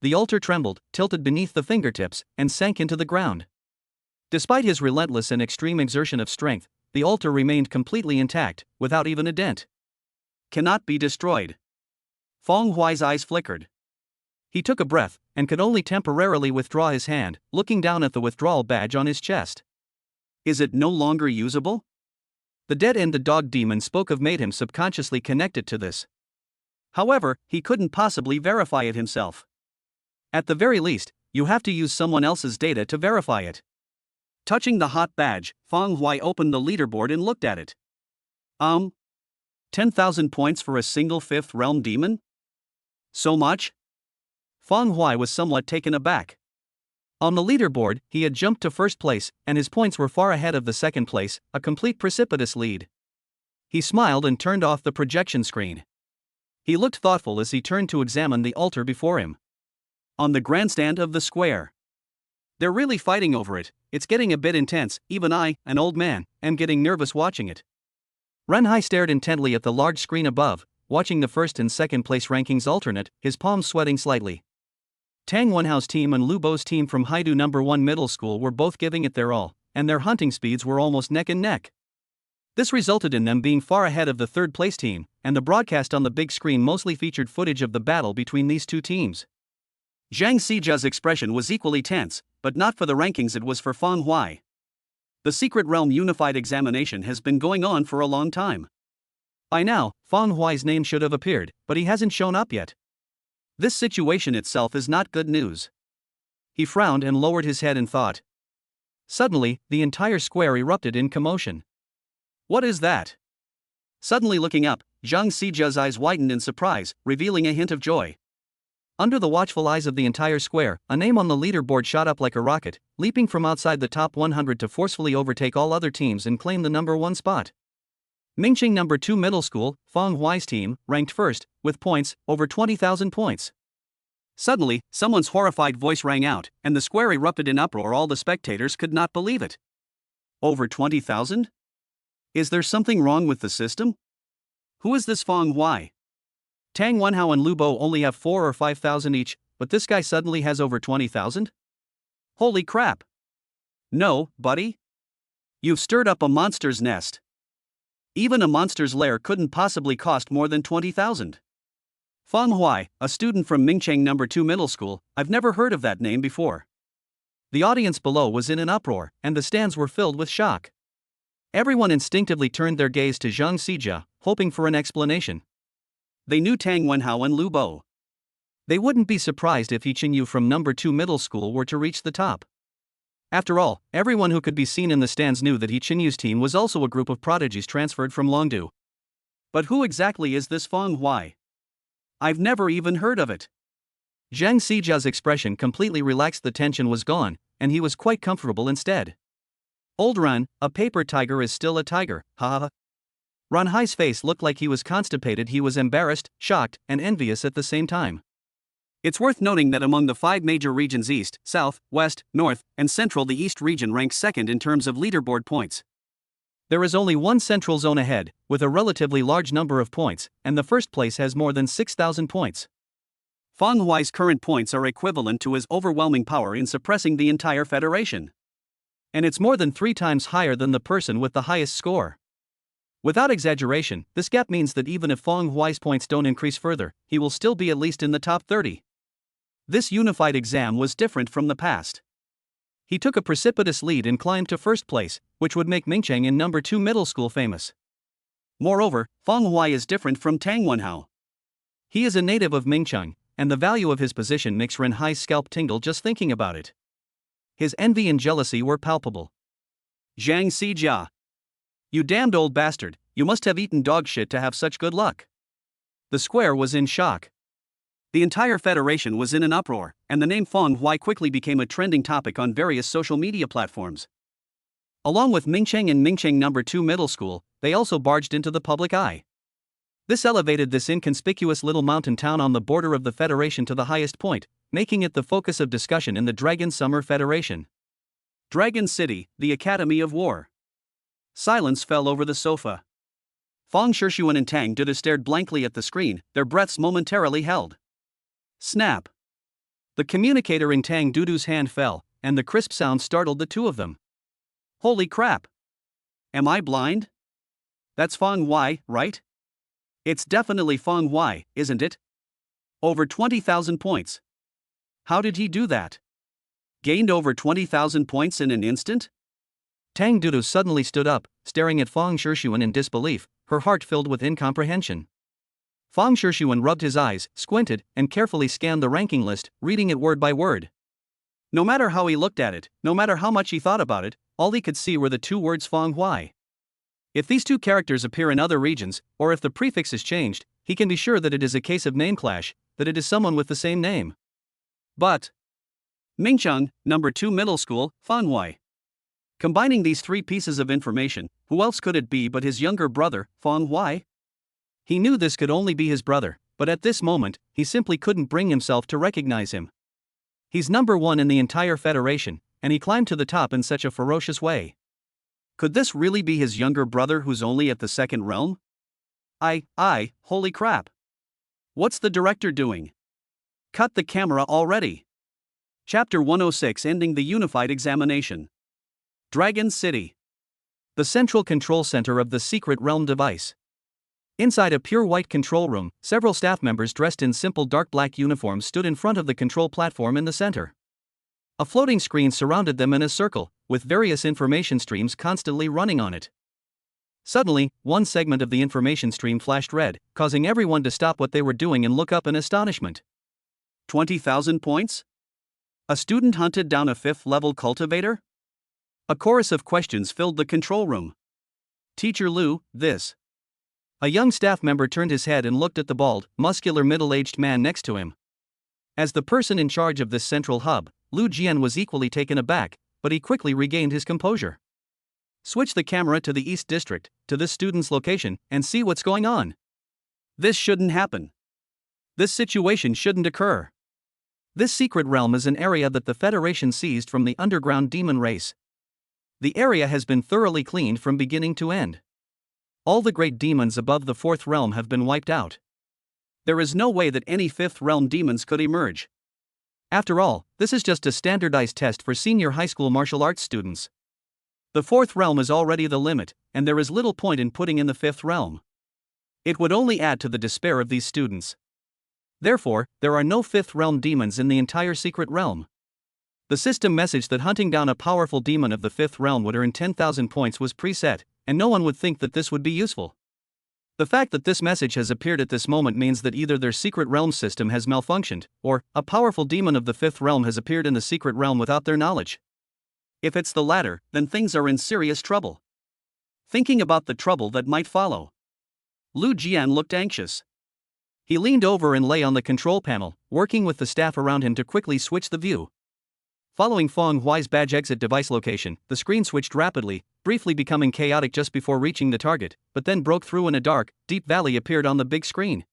S1: The altar trembled, tilted beneath the fingertips, and sank into the ground. Despite his relentless and extreme exertion of strength, the altar remained completely intact, without even a dent. Cannot be destroyed. Feng Hui's eyes flickered. He took a breath, and could only temporarily withdraw his hand, looking down at the withdrawal badge on his chest. Is it no longer usable? The dead-end dog demon spoke of made him subconsciously connected to this. However, he couldn't possibly verify it himself. At the very least, you have to use someone else's data to verify it. Touching the hot badge, Feng Hui opened the leaderboard and looked at it. 10,000 points for a single 5th realm demon? So much? Feng Hui was somewhat taken aback. On the leaderboard, he had jumped to first place, and his points were far ahead of the second place, a complete precipitous lead. He smiled and turned off the projection screen. He looked thoughtful as he turned to examine the altar before him. On the grandstand of the square. They're really fighting over it. It's getting a bit intense. Even I, an old man, am getting nervous watching it. Renhai stared intently at the large screen above, watching the first and second place rankings alternate, his palms sweating slightly. Tang Wenhao's team and Lu Bo's team from Haidu No. 1 Middle School were both giving it their all, and their hunting speeds were almost neck and neck. This resulted in them being far ahead of the third place team, and the broadcast on the big screen mostly featured footage of the battle between these 2 teams. Zhang Sijia's expression was equally tense, but not for the rankings, it was for Feng Hui. The Secret Realm Unified Examination has been going on for a long time. By now, Feng Hui's name should have appeared, but he hasn't shown up yet. This situation itself is not good news. He frowned and lowered his head in thought. Suddenly, the entire square erupted in commotion. What is that? Suddenly looking up, Zhang Sijia's eyes widened in surprise, revealing a hint of joy. Under the watchful eyes of the entire square, a name on the leaderboard shot up like a rocket, leaping from outside the top 100 to forcefully overtake all other teams and claim the number 1 spot. Mingqing No. 2 Middle School, Feng Hui's team, ranked first, with points, over 20,000 points. Suddenly, someone's horrified voice rang out, and the square erupted in uproar. All the spectators could not believe it. Over 20,000? Is there something wrong with the system? Who is this Fong Hui? Tang Wenhao and Lu Bo only have 4 or 5,000 each, but this guy suddenly has over 20,000? Holy crap! No, buddy. You've stirred up a monster's nest. Even a monster's lair couldn't possibly cost more than 20,000. Fong Hui, a student from Mingcheng No. 2 Middle School, I've never heard of that name before. The audience below was in an uproar, and the stands were filled with shock. Everyone instinctively turned their gaze to Zhang Xijia, hoping for an explanation. They knew Tang Wenhao and Lu Bo. They wouldn't be surprised if He Qingyu from No. 2 Middle School were to reach the top. After all, everyone who could be seen in the stands knew that He Qingyu's team was also a group of prodigies transferred from Longdu. But who exactly is this Fong Hui? I've never even heard of it. Zhang Xijia's expression completely relaxed. The tension was gone, and he was quite comfortable instead. Old Ran, a paper tiger is still a tiger, haha. Ran Hai's face looked like he was constipated. He was embarrassed, shocked, and envious at the same time. It's worth noting that among the 5 major regions East, South, West, North, and Central, the East region ranks second in terms of leaderboard points. There is only one central zone ahead, with a relatively large number of points, and the first place has more than 6,000 points. Fong Hui's current points are equivalent to his overwhelming power in suppressing the entire federation. And it's more than 3 times higher than the person with the highest score. Without exaggeration, this gap means that even if Fong Hui's points don't increase further, he will still be at least in the top 30. This unified exam was different from the past. He took a precipitous lead and climbed to first place, which would make Mingcheng in No. 2 Middle School famous. Moreover, Fong Hui is different from Tang Wenhao. He is a native of Mingcheng, and the value of his position makes Ren Hai's scalp tingle just thinking about it. His envy and jealousy were palpable. Zhang Xijia. You damned old bastard, you must have eaten dog shit to have such good luck. The square was in shock. The entire federation was in an uproar, and the name Fong Hui quickly became a trending topic on various social media platforms. Along with Mingcheng and Mingcheng No. 2 Middle School, they also barged into the public eye. This elevated this inconspicuous little mountain town on the border of the Federation to the highest point, making it the focus of discussion in the Dragon Summer Federation. Dragon City, the Academy of War. Silence fell over the sofa. Fong Shishuan and Tang Duda stared blankly at the screen, their breaths momentarily held. Snap! The communicator in Tang Dudu's hand fell, and the crisp sound startled the two of them. Holy crap! Am I blind? That's Fong Hui, right? It's definitely Fong Hui, isn't it? Over 20,000 points. How did he do that? Gained over 20,000 points in an instant? Tang Dudu suddenly stood up, staring at Fong Shishuan in disbelief, her heart filled with incomprehension. Fong Shishuan rubbed his eyes, squinted, and carefully scanned the ranking list, reading it word by word. No matter how he looked at it, no matter how much he thought about it, all he could see were the 2 words Fong Hui. If these 2 characters appear in other regions, or if the prefix is changed, he can be sure that it is a case of name clash, that it is someone with the same name. But Mingcheng, No. 2 Middle School, Fong Hui. Combining these 3 pieces of information, who else could it be but his younger brother, Fong Hui? He knew this could only be his brother, but at this moment, he simply couldn't bring himself to recognize him. He's number 1 in the entire federation, and he climbed to the top in such a ferocious way. Could this really be his younger brother who's only at the 2nd realm? Holy crap. What's the director doing? Cut the camera already. Chapter 106, ending the unified examination. Dragon City. The central control center of the secret realm device. Inside a pure white control room, several staff members dressed in simple dark black uniforms stood in front of the control platform in the center. A floating screen surrounded them in a circle, with various information streams constantly running on it. Suddenly, one segment of the information stream flashed red, causing everyone to stop what they were doing and look up in astonishment. 20,000 points? A student hunted down a 5th-level cultivator? A chorus of questions filled the control room. Teacher Lu, this. A young staff member turned his head and looked at the bald, muscular middle-aged man next to him. As the person in charge of this central hub, Lu Jian was equally taken aback, but he quickly regained his composure. Switch the camera to the East District, to this student's location, and see what's going on. This shouldn't happen. This situation shouldn't occur. This secret realm is an area that the Federation seized from the underground demon race. The area has been thoroughly cleaned from beginning to end. All the great demons above the fourth realm have been wiped out. There is no way that any fifth realm demons could emerge. After all, this is just a standardized test for senior high school martial arts students. The fourth realm is already the limit, and there is little point in putting in the fifth realm. It would only add to the despair of these students. Therefore, there are no fifth realm demons in the entire secret realm. The system message that hunting down a powerful demon of the fifth realm would earn 10,000 points was preset, and no one would think that this would be useful. The fact that this message has appeared at this moment means that either their secret realm system has malfunctioned, or a powerful demon of the fifth realm has appeared in the secret realm without their knowledge. If it's the latter, then things are in serious trouble. Thinking about the trouble that might follow, Lu Jian looked anxious. He leaned over and lay on the control panel, working with the staff around him to quickly switch the view. Following Feng Huai's badge exit device location, the screen switched rapidly, briefly becoming chaotic just before reaching the target, but then broke through and a dark, deep valley appeared on the big screen.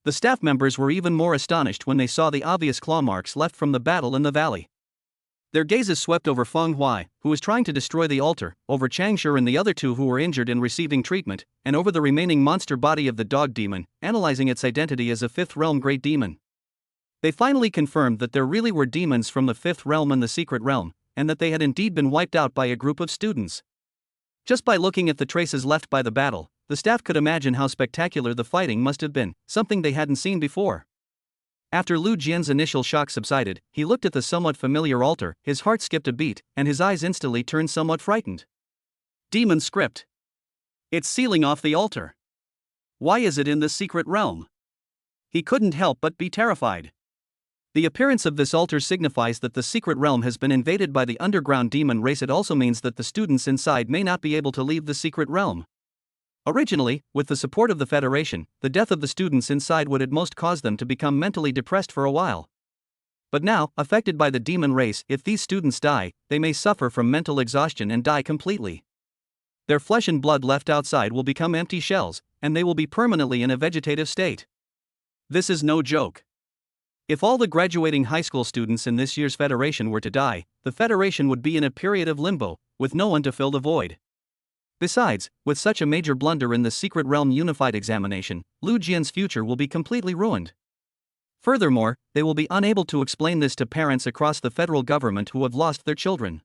S1: The staff members were even more astonished when they saw the obvious claw marks left from the battle in the valley. Their gazes swept over Feng Huai, who was trying to destroy the altar, over Changshi and the other two who were injured and receiving treatment, and over the remaining monster body of the dog demon, analyzing its identity as a fifth realm great demon. They finally confirmed that there really were demons from the fifth realm and the secret realm, and that they had indeed been wiped out by a group of students. Just by looking at the traces left by the battle, the staff could imagine how spectacular the fighting must have been, something they hadn't seen before. After Lu Jian's initial shock subsided, he looked at the somewhat familiar altar, his heart skipped a beat, and his eyes instantly turned somewhat frightened. Demon script. It's sealing off the altar. Why is it in this secret realm? He couldn't help but be terrified. The appearance of this altar signifies that the secret realm has been invaded by the underground demon race. It also means that the students inside may not be able to leave the secret realm. Originally, with the support of the Federation, the death of the students inside would at most cause them to become mentally depressed for a while. But now, affected by the demon race, if these students die, they may suffer from mental exhaustion and die completely. Their flesh and blood left outside will become empty shells, and they will be permanently in a vegetative state. This is no joke. If all the graduating high school students in this year's Federation were to die, the Federation would be in a period of limbo, with no one to fill the void. Besides, with such a major blunder in the Secret Realm Unified Examination, Lu Jian's future will be completely ruined. Furthermore, they will be unable to explain this to parents across the federal government who have lost their children.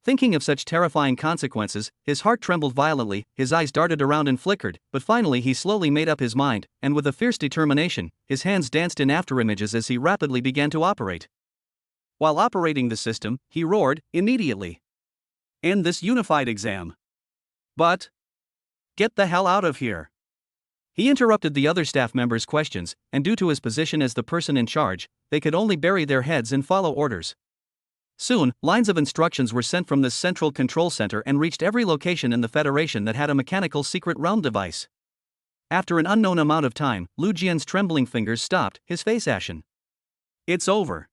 S1: Thinking of such terrifying consequences, his heart trembled violently, his eyes darted around and flickered, but finally he slowly made up his mind, and with a fierce determination, his hands danced in afterimages as he rapidly began to operate. While operating the system, he roared, "Immediately! End this unified exam! But get the hell out of here!" He interrupted the other staff members' questions, and due to his position as the person in charge, they could only bury their heads and follow orders. Soon, lines of instructions were sent from this central control center and reached every location in the Federation that had a mechanical secret realm device. After an unknown amount of time, Lu Jian's trembling fingers stopped, his face ashen. It's over.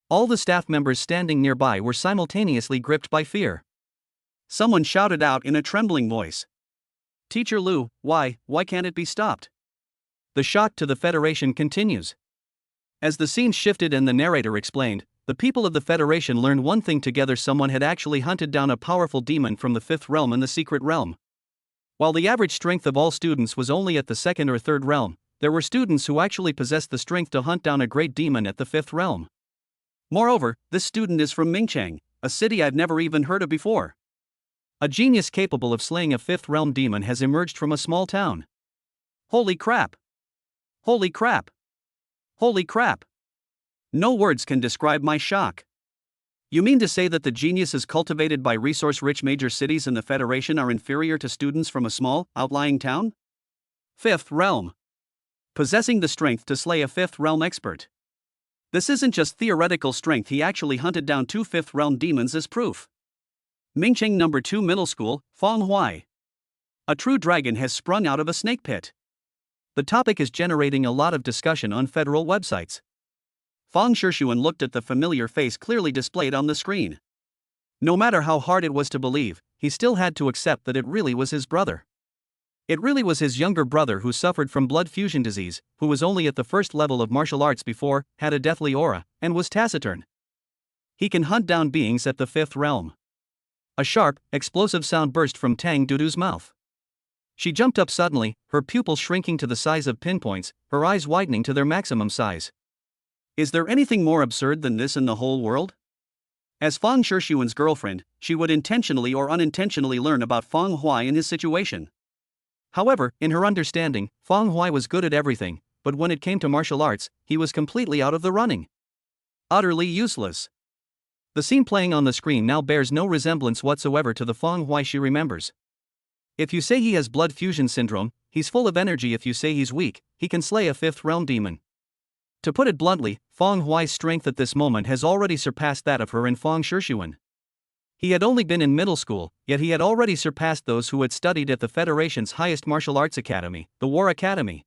S1: All the staff members standing nearby were simultaneously gripped by fear. Someone shouted out in a trembling voice. "Teacher Lu, why can't it be stopped?" The shock to the Federation continues. As the scene shifted and the narrator explained, the people of the Federation learned one thing together: someone had actually hunted down a powerful demon from the fifth realm and the secret realm. While the average strength of all students was only at the second or third realm, there were students who actually possessed the strength to hunt down a great demon at the fifth realm. Moreover, this student is from Mingchang, a city I've never even heard of before. A genius capable of slaying a fifth realm demon has emerged from a small town. Holy crap! Holy crap! Holy crap! No words can describe my shock. You mean to say that the geniuses cultivated by resource-rich major cities in the Federation are inferior to students from a small, outlying town? Fifth realm. Possessing the strength to slay a fifth realm expert. This isn't just theoretical strength, he actually hunted down 2 fifth realm demons as proof. Mingcheng No. 2 Middle School, Feng Huai. A true dragon has sprung out of a snake pit. The topic is generating a lot of discussion on federal websites. Fang Shishuan looked at the familiar face clearly displayed on the screen. No matter how hard it was to believe, he still had to accept that it really was his brother. It really was his younger brother who suffered from blood fusion disease, who was only at the first level of martial arts before, had a deathly aura, and was taciturn. He can hunt down beings at the fifth realm. A sharp, explosive sound burst from Tang Dudu's mouth. She jumped up suddenly, her pupils shrinking to the size of pinpoints, her eyes widening to their maximum size. Is there anything more absurd than this in the whole world? As Fang Shixuan's girlfriend, she would intentionally or unintentionally learn about Fang Huai in his situation. However, in her understanding, Fang Huai was good at everything, but when it came to martial arts, he was completely out of the running. Utterly useless. The scene playing on the screen now bears no resemblance whatsoever to the Fang Huai she remembers. If you say he has blood fusion syndrome, he's full of energy. If you say he's weak, he can slay a fifth realm demon. To put it bluntly, Fang Huai's strength at this moment has already surpassed that of her and Fang Shixuan. He had only been in middle school, yet he had already surpassed those who had studied at the Federation's highest martial arts academy, the War Academy.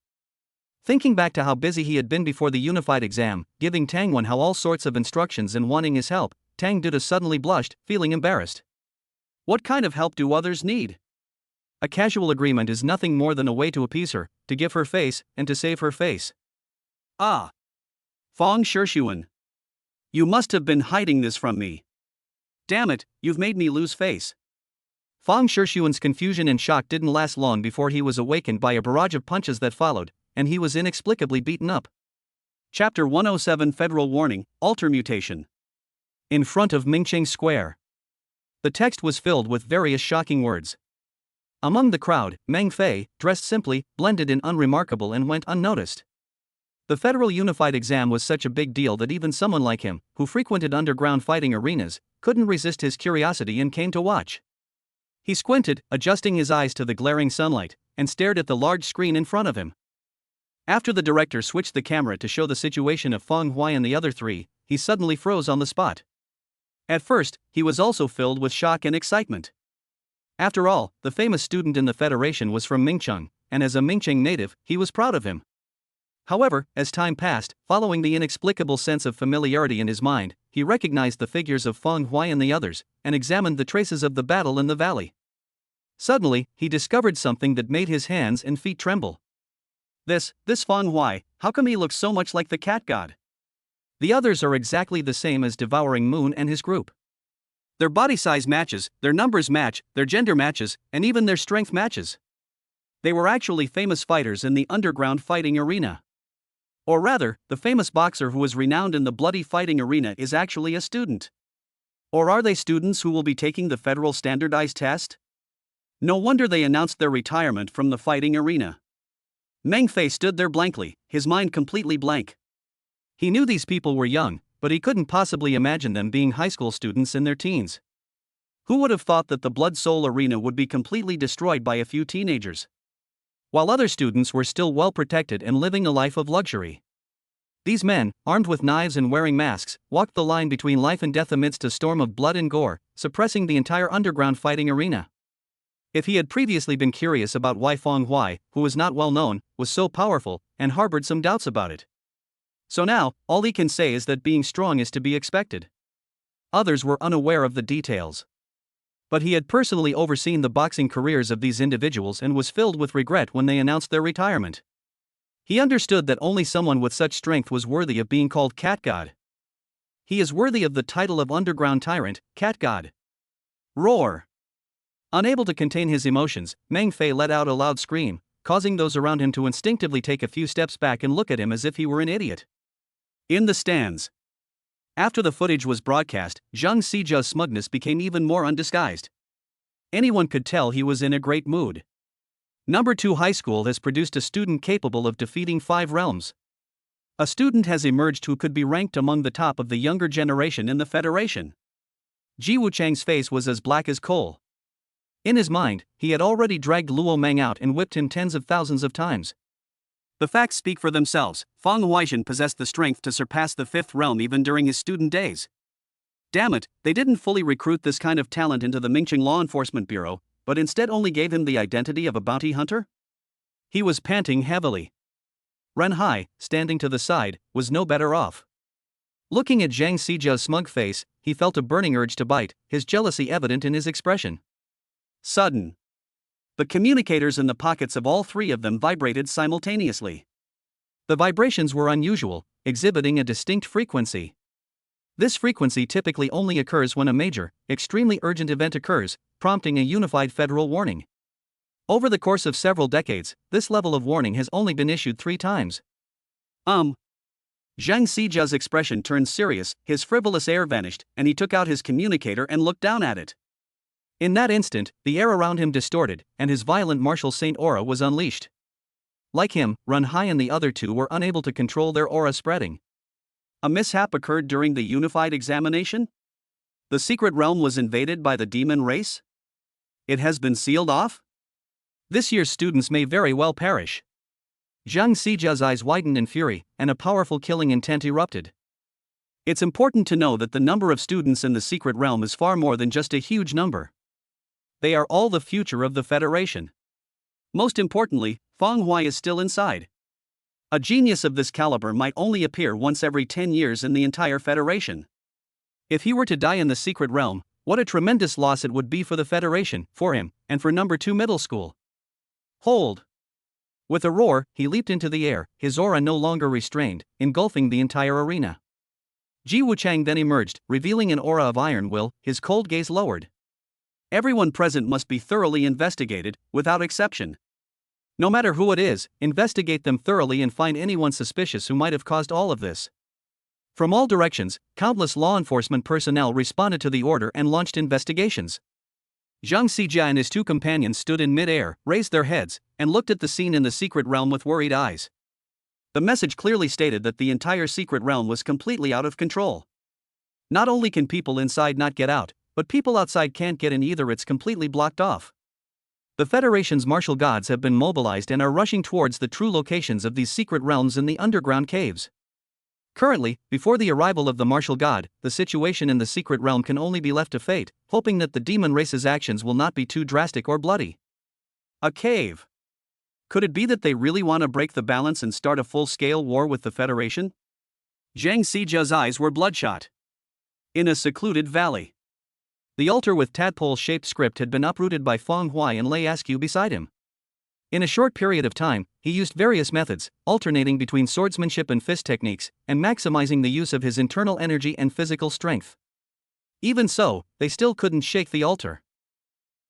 S1: Thinking back to how busy he had been before the unified exam, giving Tang Wenhao all sorts of instructions and wanting his help, Tang Duda suddenly blushed, feeling embarrassed. What kind of help do others need? A casual agreement is nothing more than a way to appease her, to give her face, and to save her face. Ah! Fang Shixuan. You must have been hiding this from me. Damn it, you've made me lose face. Fang Shixuan's confusion and shock didn't last long before he was awakened by a barrage of punches that followed, and he was inexplicably beaten up. Chapter 107 Federal Warning, Alter Mutation. In front of Mingqing Square. The text was filled with various shocking words. Among the crowd, Meng Fei, dressed simply, blended in unremarkable and went unnoticed. The Federal Unified Exam was such a big deal that even someone like him, who frequented underground fighting arenas, couldn't resist his curiosity and came to watch. He squinted, adjusting his eyes to the glaring sunlight, and stared at the large screen in front of him. After the director switched the camera to show the situation of Fang Huai and the other three, he suddenly froze on the spot. At first, he was also filled with shock and excitement. After all, the famous student in the Federation was from Mingcheng, and as a Mingcheng native, he was proud of him. However, as time passed, following the inexplicable sense of familiarity in his mind, he recognized the figures of Fang Huai and the others, and examined the traces of the battle in the valley. Suddenly, he discovered something that made his hands and feet tremble. This Fang Huai, how come he looks so much like the cat god? The others are exactly the same as Devouring Moon and his group. Their body size matches, their numbers match, their gender matches, and even their strength matches. They were actually famous fighters in the underground fighting arena. Or rather, the famous boxer who is renowned in the bloody fighting arena is actually a student. Or are they students who will be taking the federal standardized test? No wonder they announced their retirement from the fighting arena. Meng Fei stood there blankly, his mind completely blank. He knew these people were young, but he couldn't possibly imagine them being high school students in their teens. Who would have thought that the Blood Soul Arena would be completely destroyed by a few teenagers? While other students were still well protected and living a life of luxury. These men, armed with knives and wearing masks, walked the line between life and death amidst a storm of blood and gore, suppressing the entire underground fighting arena. If he had previously been curious about why Fang Huai, who was not well known, was so powerful, and harbored some doubts about it. So now, all he can say is that being strong is to be expected. Others were unaware of the details. But he had personally overseen the boxing careers of these individuals and was filled with regret when they announced their retirement. He understood that only someone with such strength was worthy of being called Cat God. He is worthy of the title of Underground Tyrant, Cat God. Roar! Unable to contain his emotions, Meng Fei let out a loud scream, causing those around him to instinctively take a few steps back and look at him as if he were an idiot. In the stands. After the footage was broadcast, Zhang Sijia's smugness became even more undisguised. Anyone could tell he was in a great mood. Number 2 High School has produced a student capable of defeating 5 realms. A student has emerged who could be ranked among the top of the younger generation in the Federation. Ji Wuchang's face was as black as coal. In his mind, he had already dragged Luo Meng out and whipped him tens of thousands of times. The facts speak for themselves. Fang Huaishan possessed the strength to surpass the 5th realm even during his student days. Damn it, they didn't fully recruit this kind of talent into the Mingqing Law Enforcement Bureau, but instead only gave him the identity of a bounty hunter? He was panting heavily. Ren Hai, standing to the side, was no better off. Looking at Zhang Sijia's smug face, he felt a burning urge to bite, his jealousy evident in his expression. Sudden. The communicators in the pockets of all three of them vibrated simultaneously. The vibrations were unusual, exhibiting a distinct frequency. This frequency typically only occurs when a major, extremely urgent event occurs, prompting a unified federal warning. Over the course of several decades, this level of warning has only been issued 3 times. Zhang Sijia's expression turned serious, his frivolous air vanished, and he took out his communicator and looked down at it. In that instant, the air around him distorted, and his violent martial saint aura was unleashed. Like him, Run Hai and the other two were unable to control their aura spreading. A mishap occurred during the unified examination? The secret realm was invaded by the demon race? It has been sealed off? This year's students may very well perish. Zhang Sijia's eyes widened in fury, and a powerful killing intent erupted. It's important to know that the number of students in the secret realm is far more than just a huge number. They are all the future of the Federation. Most importantly, Feng Huai is still inside. A genius of this caliber might only appear once every 10 years in the entire Federation. If he were to die in the secret realm, what a tremendous loss it would be for the Federation, for him, and for number 2 middle school. Hold! With a roar, he leaped into the air, his aura no longer restrained, engulfing the entire arena. Ji Wuchang then emerged, revealing an aura of iron will, his cold gaze lowered. Everyone present must be thoroughly investigated, without exception. No matter who it is, investigate them thoroughly and find anyone suspicious who might have caused all of this. From all directions, countless law enforcement personnel responded to the order and launched investigations. Zhang Sijia and his 2 companions stood in mid-air, raised their heads, and looked at the scene in the secret realm with worried eyes. The message clearly stated that the entire secret realm was completely out of control. Not only can people inside not get out, but people outside can't get in either, it's completely blocked off. The Federation's martial gods have been mobilized and are rushing towards the true locations of these secret realms in the underground caves. Currently, before the arrival of the martial god, the situation in the secret realm can only be left to fate, hoping that the demon race's actions will not be too drastic or bloody. A cave. Could it be that they really want to break the balance and start a full-scale war with the Federation? Zhang Sijia's eyes were bloodshot. In a secluded valley. The altar with tadpole-shaped script had been uprooted by Feng Huai and lay askew beside him. In a short period of time, he used various methods, alternating between swordsmanship and fist techniques, and maximizing the use of his internal energy and physical strength. Even so, they still couldn't shake the altar.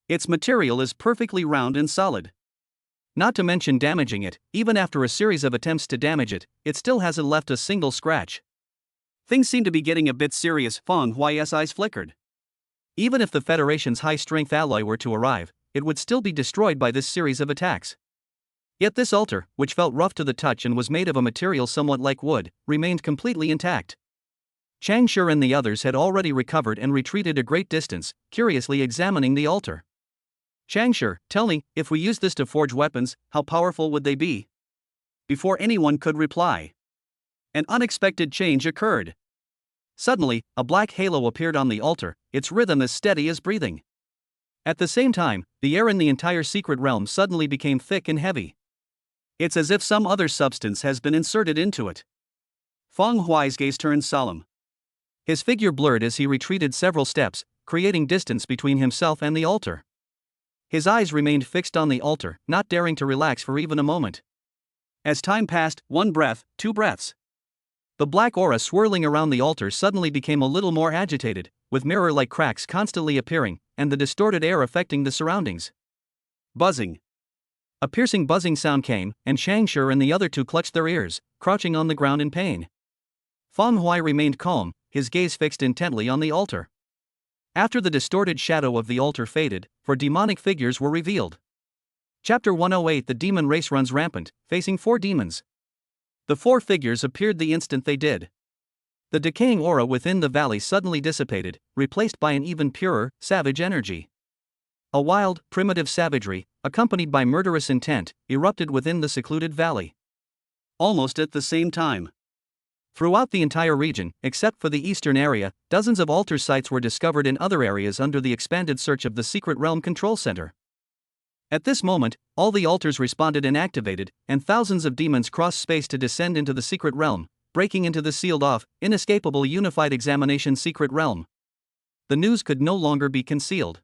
S1: Its material is perfectly round and solid. Not to mention damaging it, even after a series of attempts to damage it, it still hasn't left a single scratch. Things seem to be getting a bit serious, Feng Huai's eyes flickered. Even if the Federation's high-strength alloy were to arrive, it would still be destroyed by this series of attacks. Yet this altar, which felt rough to the touch and was made of a material somewhat like wood, remained completely intact. Changshi and the others had already recovered and retreated a great distance, curiously examining the altar. Changshi, tell me, if we use this to forge weapons, how powerful would they be? Before anyone could reply, an unexpected change occurred. Suddenly, a black halo appeared on the altar, its rhythm as steady as breathing. At the same time, the air in the entire secret realm suddenly became thick and heavy. It's as if some other substance has been inserted into it. Feng Huai's gaze turned solemn. His figure blurred as he retreated several steps, creating distance between himself and the altar. His eyes remained fixed on the altar, not daring to relax for even a moment. As time passed, 1 breath, 2 breaths. The black aura swirling around the altar suddenly became a little more agitated, with mirror-like cracks constantly appearing, and the distorted air affecting the surroundings. Buzzing. A piercing buzzing sound came, and Changshi and the other 2 clutched their ears, crouching on the ground in pain. Feng Huai remained calm, his gaze fixed intently on the altar. After the distorted shadow of the altar faded, 4 demonic figures were revealed. Chapter 108. The demon race runs rampant, facing 4 demons. The 4 figures appeared the instant they did. The decaying aura within the valley suddenly dissipated, replaced by an even purer, savage energy. A wild, primitive savagery, accompanied by murderous intent, erupted within the secluded valley. Almost at the same time. Throughout the entire region, except for the eastern area, dozens of altar sites were discovered in other areas under the expanded search of the Secret Realm Control Center. At this moment, all the altars responded and activated, and thousands of demons crossed space to descend into the secret realm, breaking into the sealed-off, inescapable unified examination secret realm. The news could no longer be concealed.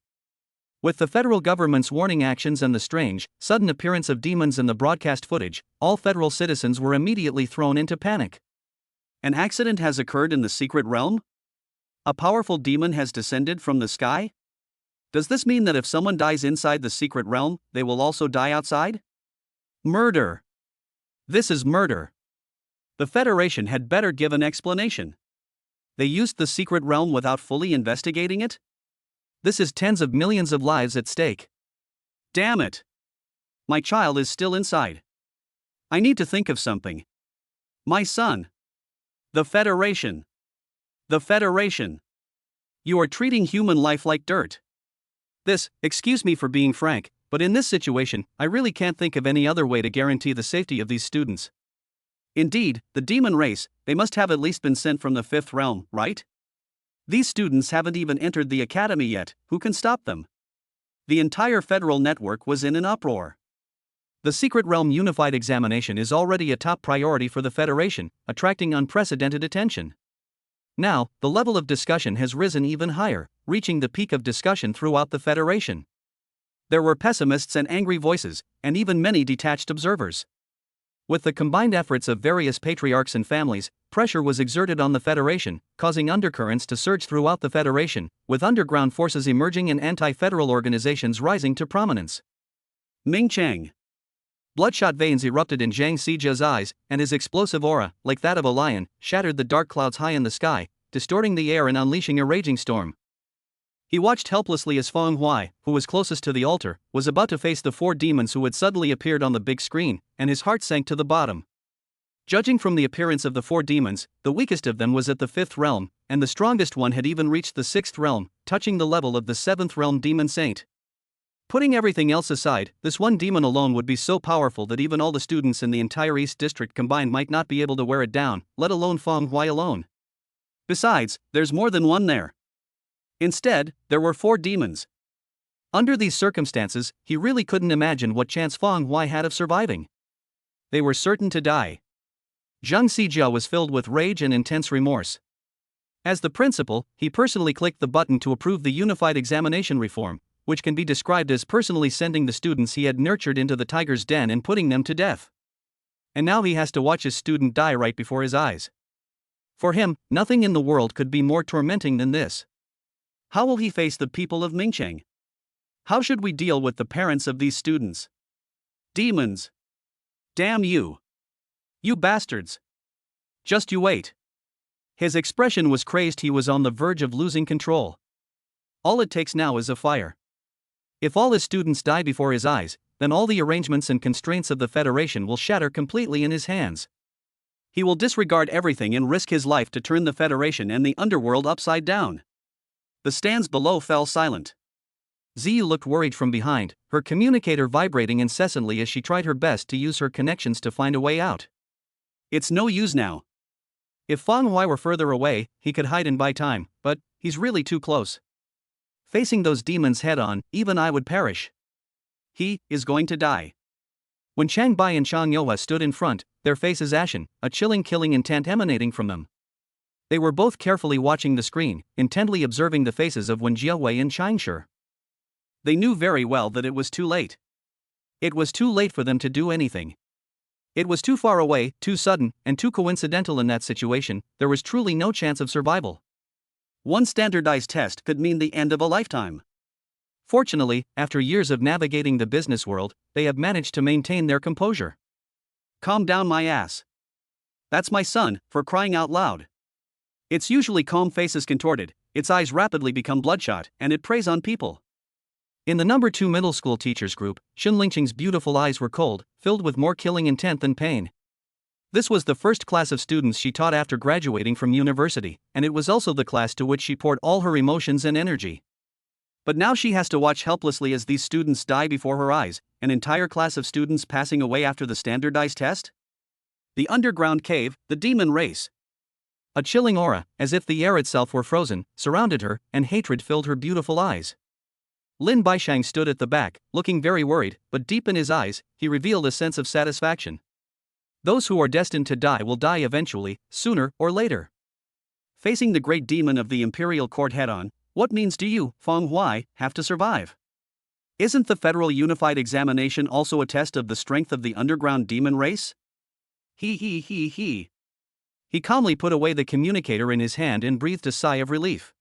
S1: With the federal government's warning actions and the strange, sudden appearance of demons in the broadcast footage, all federal citizens were immediately thrown into panic. An accident has occurred in the secret realm? A powerful demon has descended from the sky? Does this mean that if someone dies inside the secret realm, they will also die outside? Murder. This is murder. The Federation had better give an explanation. They used the secret realm without fully investigating it? This is tens of millions of lives at stake. Damn it. My child is still inside. I need to think of something. My son. The Federation. The Federation. You are treating human life like dirt. Excuse me for being frank, but in this situation, I really can't think of any other way to guarantee the safety of these students. Indeed, the demon race, they must have at least been sent from the fifth realm, right? These students haven't even entered the academy yet, who can stop them? The entire federal network was in an uproar. The Secret Realm Unified Examination is already a top priority for the Federation, attracting unprecedented attention. Now, the level of discussion has risen even higher, reaching the peak of discussion throughout the Federation. There were pessimists and angry voices, and even many detached observers. With the combined efforts of various patriarchs and families, pressure was exerted on the Federation, causing undercurrents to surge throughout the Federation, with underground forces emerging and anti-federal organizations rising to prominence. Ming Chang. Bloodshot veins erupted in Zhang Zijia's eyes, and his explosive aura, like that of a lion, shattered the dark clouds high in the sky, distorting the air and unleashing a raging storm. He watched helplessly as Feng Huai, who was closest to the altar, was about to face the four demons who had suddenly appeared on the big screen, and his heart sank to the bottom. Judging from the appearance of the four demons, the weakest of them was at the fifth realm, and the strongest one had even reached the sixth realm, touching the level of the seventh realm demon saint. Putting everything else aside, this one demon alone would be so powerful that even all the students in the entire East District combined might not be able to wear it down, let alone Feng Huai alone. Besides, there's more than one there. Instead, there were four demons. Under these circumstances, he really couldn't imagine what chance Feng Huai had of surviving. They were certain to die. Zhang Zijia was filled with rage and intense remorse. As the principal, he personally clicked the button to approve the unified examination reform, which can be described as personally sending the students he had nurtured into the tiger's den and putting them to death. And now he has to watch his student die right before his eyes. For him, nothing in the world could be more tormenting than this. How will he face the people of Mingcheng? How should we deal with the parents of these students? Demons! Damn you! You bastards! Just you wait. His expression was crazed. He was on the verge of losing control. All it takes now is a fire. If all his students die before his eyes, then all the arrangements and constraints of the Federation will shatter completely in his hands. He will disregard everything and risk his life to turn the Federation and the underworld upside down. The stands below fell silent. Ziyu looked worried from behind, her communicator vibrating incessantly as she tried her best to use her connections to find a way out. It's no use now. If Feng Huai were further away, he could hide and buy time, but he's really too close. Facing those demons head-on, even I would perish. He is going to die. When Chang Bai and Chang Yohua stood in front, their faces ashen, a chilling killing intent emanating from them. They were both carefully watching the screen, intently observing the faces of Wen Jiawei and Changshi. They knew very well that it was too late. It was too late for them to do anything. It was too far away, too sudden, and too coincidental. In that situation, there was truly no chance of survival. One standardized test could mean the end of a lifetime. Fortunately, after years of navigating the business world, they have managed to maintain their composure. Calm down, my ass. That's my son, for crying out loud. Its usually calm face is contorted, its eyes rapidly become bloodshot, and it preys on people. In the number 2 middle school teachers group, Xun Lingqing's beautiful eyes were cold, filled with more killing intent than pain. This was the first class of students she taught after graduating from university, and it was also the class to which she poured all her emotions and energy. But now she has to watch helplessly as these students die before her eyes, an entire class of students passing away after the standardized test? The underground cave, the demon race. A chilling aura, as if the air itself were frozen, surrounded her, and hatred filled her beautiful eyes. Lin Baishang stood at the back, looking very worried, but deep in his eyes, he revealed a sense of satisfaction. Those who are destined to die will die eventually, sooner or later. Facing the great demon of the imperial court head-on, what means do you, Feng Huai, have to survive? Isn't the federal unified examination also a test of the strength of the underground demon race? He. He calmly put away the communicator in his hand and breathed a sigh of relief.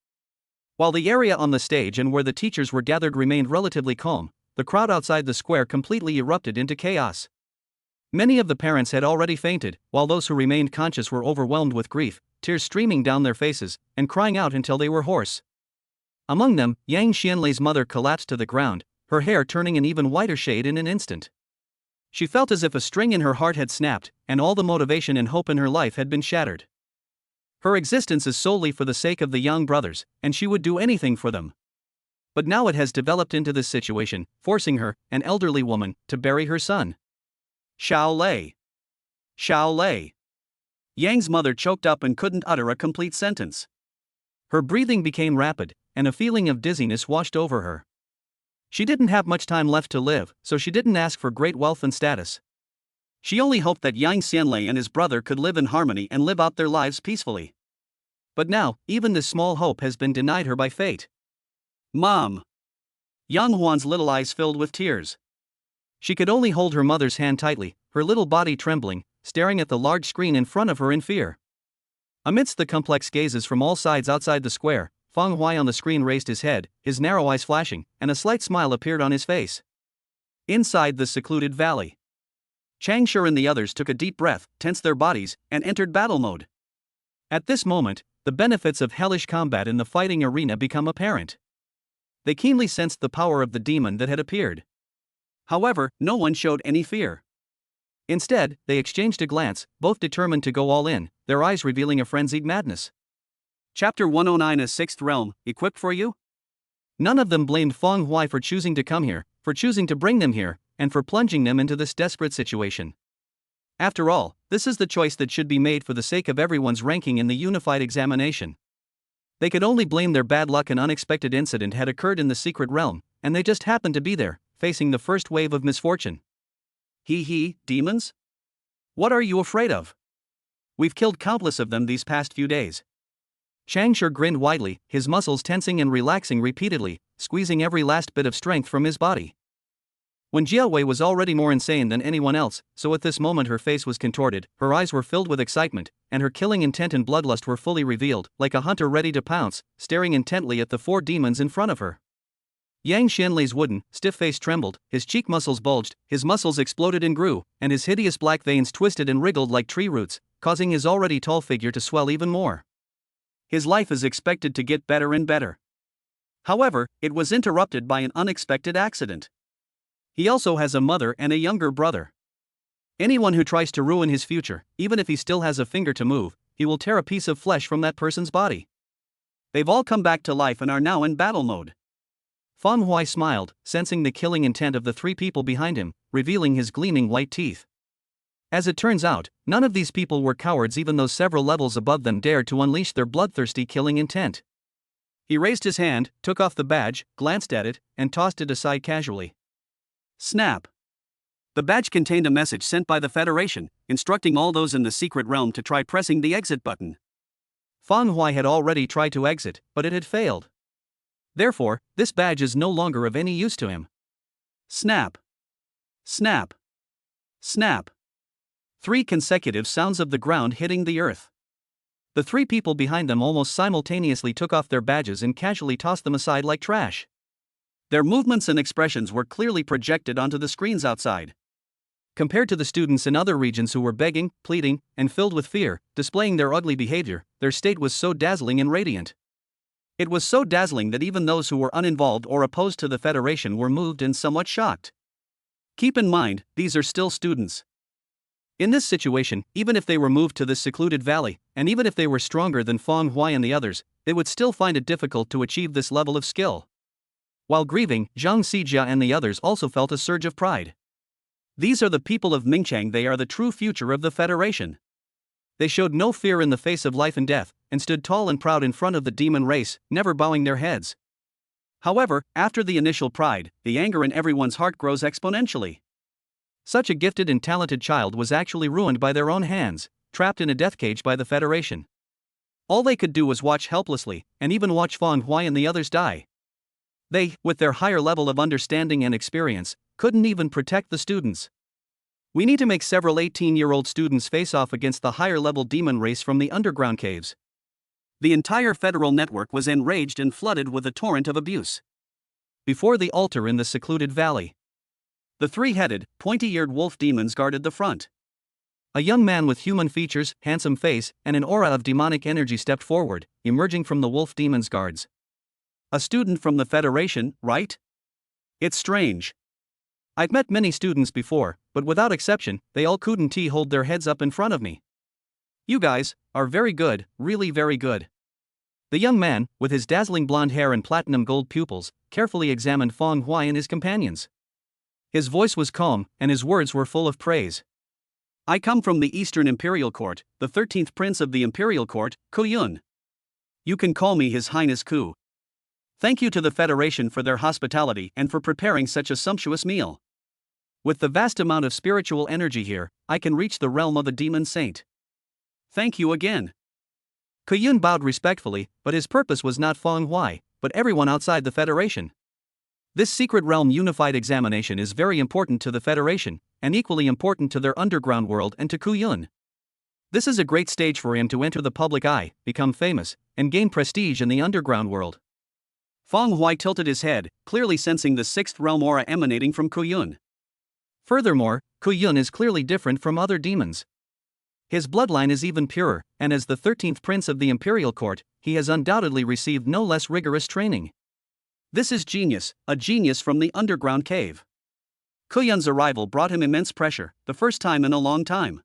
S1: While the area on the stage and where the teachers were gathered remained relatively calm, the crowd outside the square completely erupted into chaos. Many of the parents had already fainted, while those who remained conscious were overwhelmed with grief, tears streaming down their faces, and crying out until they were hoarse. Among them, Yang Xianlei's mother collapsed to the ground, her hair turning an even whiter shade in an instant. She felt as if a string in her heart had snapped, and all the motivation and hope in her life had been shattered. Her existence is solely for the sake of the young brothers, and she would do anything for them. But now it has developed into this situation, forcing her, an elderly woman, to bury her son. Xiao Lei. Xiao Lei. Yang's mother choked up and couldn't utter a complete sentence. Her breathing became rapid, and a feeling of dizziness washed over her. She didn't have much time left to live, so she didn't ask for great wealth and status. She only hoped that Yang Xianlei and his brother could live in harmony and live out their lives peacefully. But now, even this small hope has been denied her by fate. Mom! Yang Huan's little eyes filled with tears. She could only hold her mother's hand tightly, her little body trembling, staring at the large screen in front of her in fear. Amidst the complex gazes from all sides outside the square, Feng Hui on the screen raised his head, his narrow eyes flashing, and a slight smile appeared on his face. Inside the secluded valley, Chang Shi and the others took a deep breath, tensed their bodies, and entered battle mode. At this moment, the benefits of hellish combat in the fighting arena become apparent. They keenly sensed the power of the demon that had appeared. However, no one showed any fear. Instead, they exchanged a glance, both determined to go all in, their eyes revealing a frenzied madness. Chapter 109 A Sixth Realm, equipped for you? None of them blamed Feng Hui for choosing to come here, for choosing to bring them here, and for plunging them into this desperate situation. After all, this is the choice that should be made for the sake of everyone's ranking in the unified examination. They could only blame their bad luck. An unexpected incident had occurred in the secret realm, and they just happened to be there, facing the first wave of misfortune. Demons? What are you afraid of? We've killed countless of them these past few days. Chang Shi grinned widely, his muscles tensing and relaxing repeatedly, squeezing every last bit of strength from his body. When Jiawei was already more insane than anyone else, so at this moment her face was contorted, her eyes were filled with excitement, and her killing intent and bloodlust were fully revealed, like a hunter ready to pounce, staring intently at the four demons in front of her. Yang Xianlei's wooden, stiff face trembled, his cheek muscles bulged, his muscles exploded and grew, and his hideous black veins twisted and wriggled like tree roots, causing his already tall figure to swell even more. His life is expected to get better and better. However, it was interrupted by an unexpected accident. He also has a mother and a younger brother. Anyone who tries to ruin his future, even if he still has a finger to move, he will tear a piece of flesh from that person's body. They've all come back to life and are now in battle mode. Feng Hui smiled, sensing the killing intent of the three people behind him, revealing his gleaming white teeth. As it turns out, none of these people were cowards, even though several levels above them dared to unleash their bloodthirsty killing intent. He raised his hand, took off the badge, glanced at it, and tossed it aside casually. Snap! The badge contained a message sent by the Federation, instructing all those in the secret realm to try pressing the exit button. Feng Hui had already tried to exit, but it had failed. Therefore, this badge is no longer of any use to him. Snap! Snap! Snap! 3 consecutive sounds of the ground hitting the earth. The 3 people behind them almost simultaneously took off their badges and casually tossed them aside like trash. Their movements and expressions were clearly projected onto the screens outside. Compared to the students in other regions who were begging, pleading, and filled with fear, displaying their ugly behavior, their state was so dazzling and radiant. It was so dazzling that even those who were uninvolved or opposed to the Federation were moved and somewhat shocked. Keep in mind, these are still students. In this situation, even if they were moved to this secluded valley, and even if they were stronger than Feng Hui and the others, they would still find it difficult to achieve this level of skill. While grieving, Zhang Xijia and the others also felt a surge of pride. These are the people of Mingchang. They are the true future of the Federation. They showed no fear in the face of life and death, and stood tall and proud in front of the demon race, never bowing their heads. However, after the initial pride, the anger in everyone's heart grows exponentially. Such a gifted and talented child was actually ruined by their own hands, trapped in a death cage by the Federation. All they could do was watch helplessly, and even watch Feng Hui and the others die. They, with their higher level of understanding and experience, couldn't even protect the students. We need to make several 18-year-old students face off against the higher-level demon race from the underground caves. The entire federal network was enraged and flooded with a torrent of abuse. Before the altar in the secluded valley, the three-headed, pointy-eared wolf demons guarded the front. A young man with human features, handsome face, and an aura of demonic energy stepped forward, emerging from the wolf demon's guards. A student from the Federation, right? It's strange. I've met many students before, but without exception, they all couldn't hold their heads up in front of me. You guys are very good, really very good. The young man, with his dazzling blonde hair and platinum gold pupils, carefully examined Feng Huai and his companions. His voice was calm, and his words were full of praise. I come from the Eastern Imperial Court, the 13th Prince of the Imperial Court, Ku Yun. You can call me His Highness Ku. Thank you to the Federation for their hospitality and for preparing such a sumptuous meal. With the vast amount of spiritual energy here, I can reach the realm of the demon saint. Thank you again. Ku Yun bowed respectfully, but his purpose was not Feng Huai, but everyone outside the Federation. This secret realm unified examination is very important to the Federation, and equally important to their underground world and to Ku Yun. This is a great stage for him to enter the public eye, become famous, and gain prestige in the underground world. Feng Huai tilted his head, clearly sensing the sixth realm aura emanating from Ku Yun. Furthermore, Ku Yun is clearly different from other demons. His bloodline is even purer, and as the 13th Prince of the Imperial Court, he has undoubtedly received no less rigorous training. This is genius, a genius from the underground cave. Ku Yun's arrival brought him immense pressure, the first time in a long time.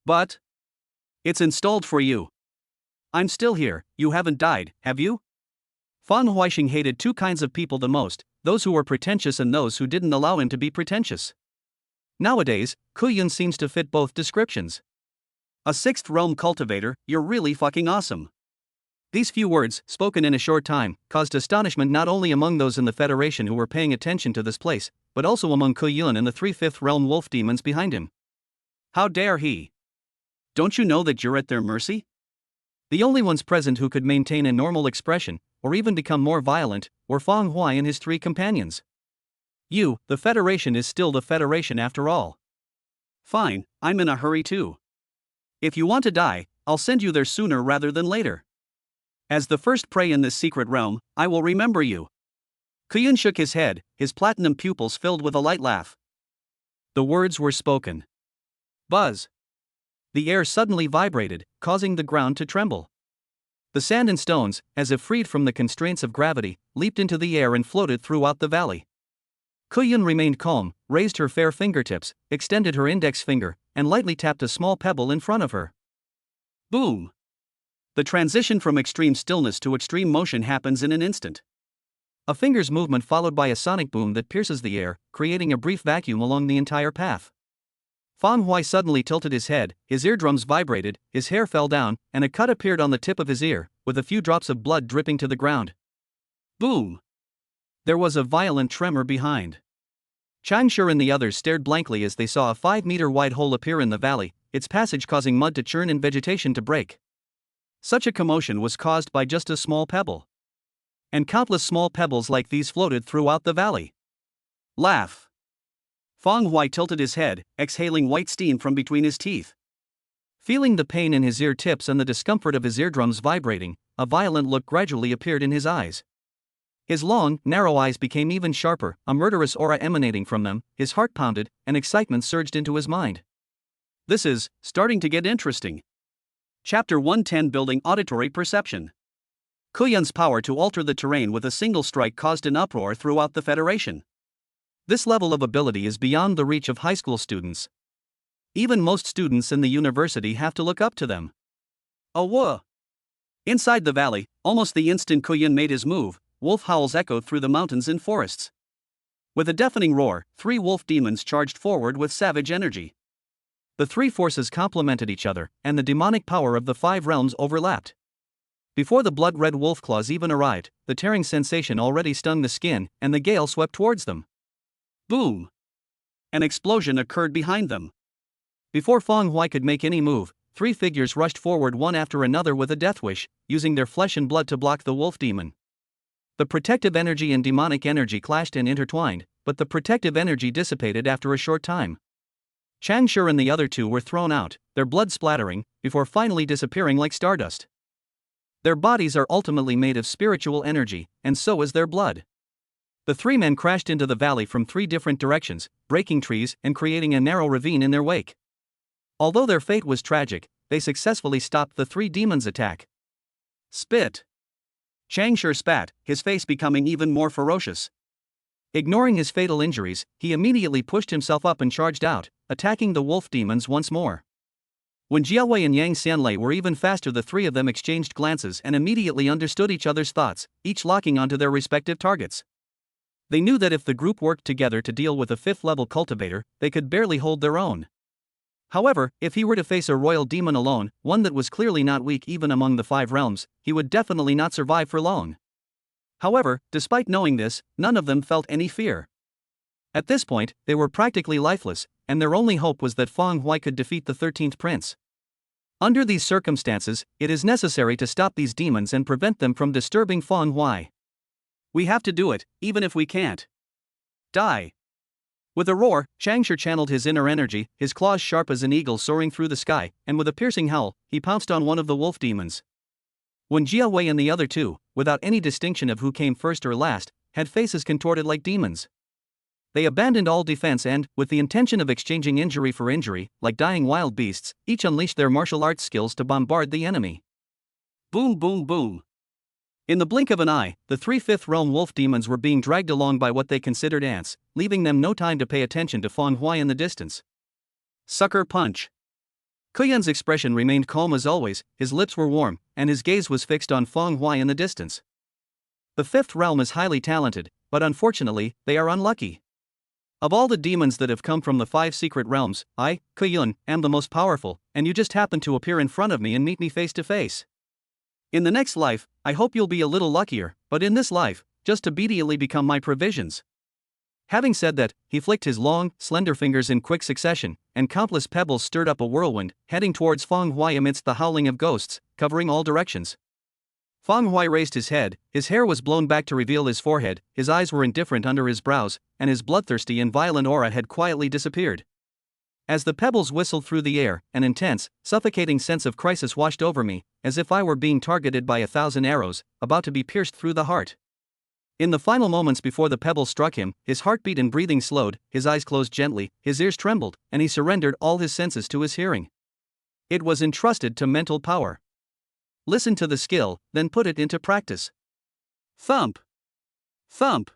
S1: But it's installed for you. I'm still here, you haven't died, have you? Feng Huaixing hated two kinds of people the most, those who were pretentious and those who didn't allow him to be pretentious. Nowadays, Ku Yun seems to fit both descriptions. A sixth realm cultivator, you're really fucking awesome. These few words, spoken in a short time, caused astonishment not only among those in the Federation who were paying attention to this place, but also among Ku Yun and the three fifth realm wolf demons behind him. How dare he? Don't you know that you're at their mercy? The only ones present who could maintain a normal expression, or even become more violent, were Feng Huai and his three companions. The Federation is still the Federation after all. Fine, I'm in a hurry too. If you want to die, I'll send you there sooner rather than later. As the first prey in this secret realm, I will remember you. Ku Yun shook his head, his platinum pupils filled with a light laugh. The words were spoken. Buzz. The air suddenly vibrated, causing the ground to tremble. The sand and stones, as if freed from the constraints of gravity, leaped into the air and floated throughout the valley. Ku Yun remained calm, raised her fair fingertips, extended her index finger, and lightly tapped a small pebble in front of her. Boom! The transition from extreme stillness to extreme motion happens in an instant. A finger's movement followed by a sonic boom that pierces the air, creating a brief vacuum along the entire path. Feng Huai suddenly tilted his head, his eardrums vibrated, his hair fell down, and a cut appeared on the tip of his ear, with a few drops of blood dripping to the ground. Boom! There was a violent tremor behind. Chang Shi and the others stared blankly as they saw a 5-meter-wide hole appear in the valley, its passage causing mud to churn and vegetation to break. Such a commotion was caused by just a small pebble. And countless small pebbles like these floated throughout the valley. Laugh. Feng Huai tilted his head, exhaling white steam from between his teeth. Feeling the pain in his ear tips and the discomfort of his eardrums vibrating, a violent look gradually appeared in his eyes. His long, narrow eyes became even sharper, a murderous aura emanating from them, his heart pounded, and excitement surged into his mind. This is starting to get interesting. Chapter 110 Building Auditory Perception. Ku Yun's power to alter the terrain with a single strike caused an uproar throughout the Federation. This level of ability is beyond the reach of high school students. Even most students in the university have to look up to them. Oh whoa! Inside the valley, almost the instant Ku Yun made his move, wolf howls echoed through the mountains and forests. With a deafening roar, 3 wolf demons charged forward with savage energy. The 3 forces complemented each other, and the demonic power of the 5 realms overlapped. Before the blood-red wolf claws even arrived, the tearing sensation already stung the skin, and the gale swept towards them. Boom! An explosion occurred behind them. Before Feng Huai could make any move, 3 figures rushed forward one after another with a death wish, using their flesh and blood to block the wolf demon. The protective energy and demonic energy clashed and intertwined, but the protective energy dissipated after a short time. Changsha and the other two were thrown out, their blood splattering, before finally disappearing like stardust. Their bodies are ultimately made of spiritual energy, and so is their blood. The three men crashed into the valley from three different directions, breaking trees and creating a narrow ravine in their wake. Although their fate was tragic, they successfully stopped the three demons' attack. Spit! Changsha spat, his face becoming even more ferocious. Ignoring his fatal injuries, he immediately pushed himself up and charged out, attacking the wolf demons once more. When Jiawei and Yang Xianlei were even faster, the three of them exchanged glances and immediately understood each other's thoughts, each locking onto their respective targets. They knew that if the group worked together to deal with a fifth-level cultivator, they could barely hold their own. However, if he were to face a royal demon alone, one that was clearly not weak even among the five realms, he would definitely not survive for long. However, despite knowing this, none of them felt any fear. At this point, they were practically lifeless, and their only hope was that Feng Huai could defeat the 13th prince. Under these circumstances, it is necessary to stop these demons and prevent them from disturbing Feng Huai. We have to do it, even if we can't. Die! With a roar, Changsha channeled his inner energy, his claws sharp as an eagle soaring through the sky, and with a piercing howl, he pounced on one of the wolf demons. When Jiawei and the other two, without any distinction of who came first or last, had faces contorted like demons. They abandoned all defense and, with the intention of exchanging injury for injury, like dying wild beasts, each unleashed their martial arts skills to bombard the enemy. Boom, boom, boom. In the blink of an eye, the three fifth realm wolf demons were being dragged along by what they considered ants, leaving them no time to pay attention to Feng Huai in the distance. Sucker punch. Kuyun's expression remained calm as always, his lips were warm, and his gaze was fixed on Feng Huai in the distance. The fifth realm is highly talented, but unfortunately, they are unlucky. Of all the demons that have come from the 5 secret realms, I, Kuyun, am the most powerful, and you just happen to appear in front of me and meet me face to face. In the next life, I hope you'll be a little luckier, but in this life, just immediately become my provisions. Having said that, he flicked his long, slender fingers in quick succession, and countless pebbles stirred up a whirlwind, heading towards Feng Huai amidst the howling of ghosts, covering all directions. Feng Huai raised his head, his hair was blown back to reveal his forehead, his eyes were indifferent under his brows, and his bloodthirsty and violent aura had quietly disappeared. As the pebbles whistled through the air, an intense, suffocating sense of crisis washed over me, as if I were being targeted by 1,000 arrows, about to be pierced through the heart. In the final moments before the pebble struck him, his heartbeat and breathing slowed, his eyes closed gently, his ears trembled, and he surrendered all his senses to his hearing. It was entrusted to mental power. Listen to the skill, then put it into practice. Thump! Thump!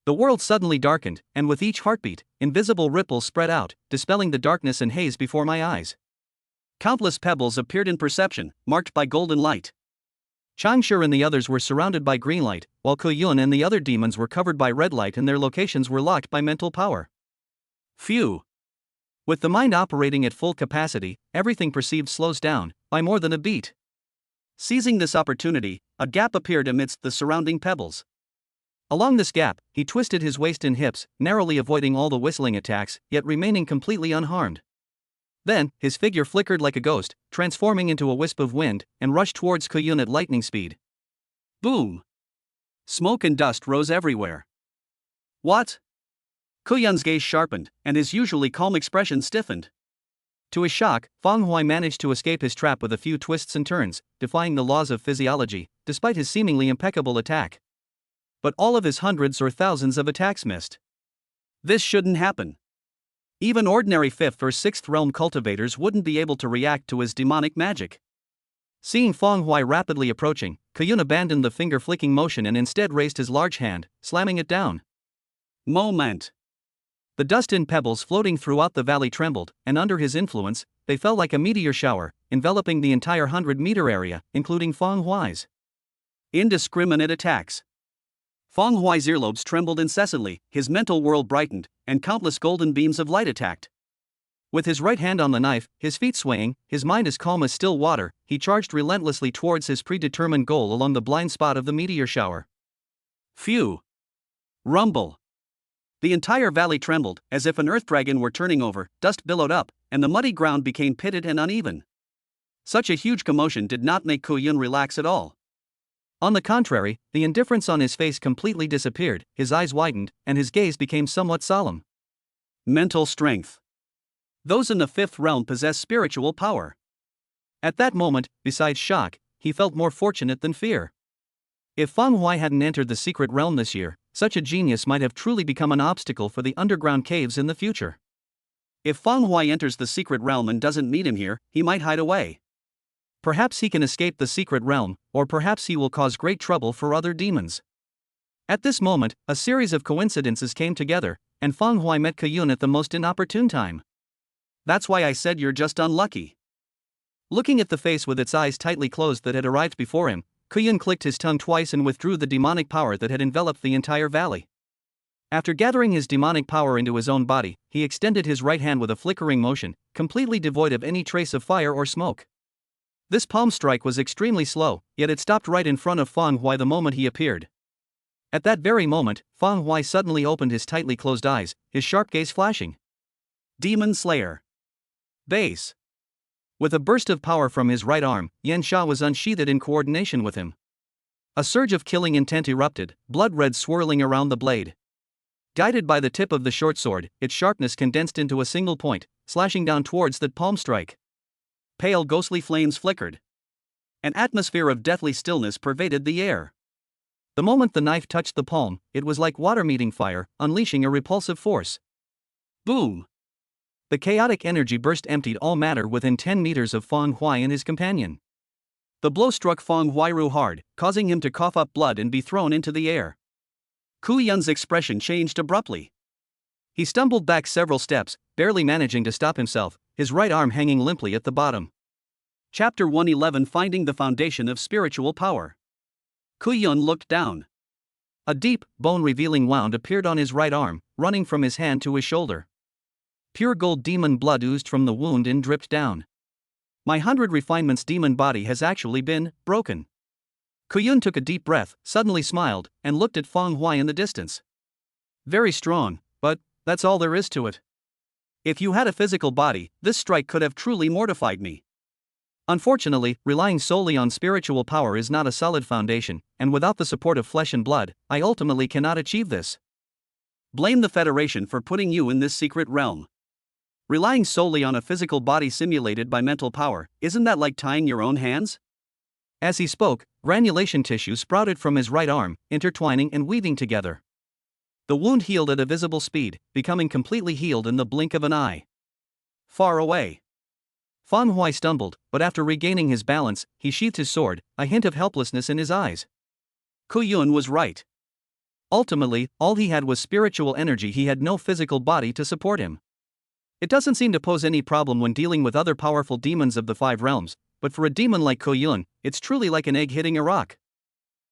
S1: The world suddenly darkened, and with each heartbeat, invisible ripples spread out, dispelling the darkness and haze before my eyes. Countless pebbles appeared in perception, marked by golden light. Changsha and the others were surrounded by green light, while Kuyun and the other demons were covered by red light and their locations were locked by mental power. Phew! With the mind operating at full capacity, everything perceived slows down, by more than a beat. Seizing this opportunity, a gap appeared amidst the surrounding pebbles. Along this gap, he twisted his waist and hips, narrowly avoiding all the whistling attacks, yet remaining completely unharmed. Then, his figure flickered like a ghost, transforming into a wisp of wind, and rushed towards Kuyun at lightning speed. Boom! Smoke and dust rose everywhere. What? Kuyun's gaze sharpened, and his usually calm expression stiffened. To his shock, Feng Huai managed to escape his trap with a few twists and turns, defying the laws of physiology, despite his seemingly impeccable attack. But all of his hundreds or thousands of attacks missed. This shouldn't happen. Even ordinary 5th or 6th realm cultivators wouldn't be able to react to his demonic magic. Seeing Feng Huai rapidly approaching, Kuyun abandoned the finger-flicking motion and instead raised his large hand, slamming it down. Moment. The dust and pebbles floating throughout the valley trembled, and under his influence, they fell like a meteor shower, enveloping the entire 100-meter area, including Feng Huai's. Indiscriminate attacks. Feng Huai's earlobes trembled incessantly, his mental world brightened, and countless golden beams of light attacked. With his right hand on the knife, his feet swaying, his mind as calm as still water, he charged relentlessly towards his predetermined goal along the blind spot of the meteor shower. Phew! Rumble! The entire valley trembled, as if an earth dragon were turning over, dust billowed up, and the muddy ground became pitted and uneven. Such a huge commotion did not make Kuyun relax at all. On the contrary, the indifference on his face completely disappeared, his eyes widened, and his gaze became somewhat solemn. Mental strength. Those in the fifth realm possess spiritual power. At that moment, besides shock, he felt more fortunate than fear. If Fang Huai hadn't entered the secret realm this year, such a genius might have truly become an obstacle for the underground caves in the future. If Fang Huai enters the secret realm and doesn't meet him here, he might hide away. Perhaps he can escape the secret realm, or perhaps he will cause great trouble for other demons. At this moment, a series of coincidences came together, and Fang Huai met Kuyun at the most inopportune time. That's why I said you're just unlucky. Looking at the face with its eyes tightly closed that had arrived before him, Kuyun clicked his tongue twice and withdrew the demonic power that had enveloped the entire valley. After gathering his demonic power into his own body, he extended his right hand with a flickering motion, completely devoid of any trace of fire or smoke. This palm strike was extremely slow, yet it stopped right in front of Fang Huai the moment he appeared. At that very moment, Fang Huai suddenly opened his tightly closed eyes, his sharp gaze flashing. Demon Slayer. Base. With a burst of power from his right arm, Yan Sha was unsheathed in coordination with him. A surge of killing intent erupted, blood red swirling around the blade. Guided by the tip of the short sword, its sharpness condensed into a single point, slashing down towards that palm strike. Pale ghostly flames flickered. An atmosphere of deathly stillness pervaded the air. The moment the knife touched the palm, it was like water meeting fire, unleashing a repulsive force. Boom! The chaotic energy burst emptied all matter within 10 meters of Fang Huai and his companion. The blow struck Fang Huai hard, causing him to cough up blood and be thrown into the air. Kuyun's expression changed abruptly. He stumbled back several steps, barely managing to stop himself, his right arm hanging limply at the bottom. Chapter 111 Finding the Foundation of Spiritual Power. Kuyun looked down. A deep, bone-revealing wound appeared on his right arm, running from his hand to his shoulder. Pure gold demon blood oozed from the wound and dripped down. My 100 refinements demon body has actually been broken. Kuyun took a deep breath, suddenly smiled, and looked at Fang Huai in the distance. Very strong, but that's all there is to it. If you had a physical body, this strike could have truly mortified me. Unfortunately, relying solely on spiritual power is not a solid foundation, and without the support of flesh and blood, I ultimately cannot achieve this. Blame the Federation for putting you in this secret realm. Relying solely on a physical body simulated by mental power, isn't that like tying your own hands? As he spoke, granulation tissue sprouted from his right arm, intertwining and weaving together. The wound healed at a visible speed, becoming completely healed in the blink of an eye. Far away. Fang Huai stumbled, but after regaining his balance, he sheathed his sword, a hint of helplessness in his eyes. Kuyun was right. Ultimately, all he had was spiritual energy. He had no physical body to support him. It doesn't seem to pose any problem when dealing with other powerful demons of the 5 realms, but for a demon like Kuyun, it's truly like an egg hitting a rock.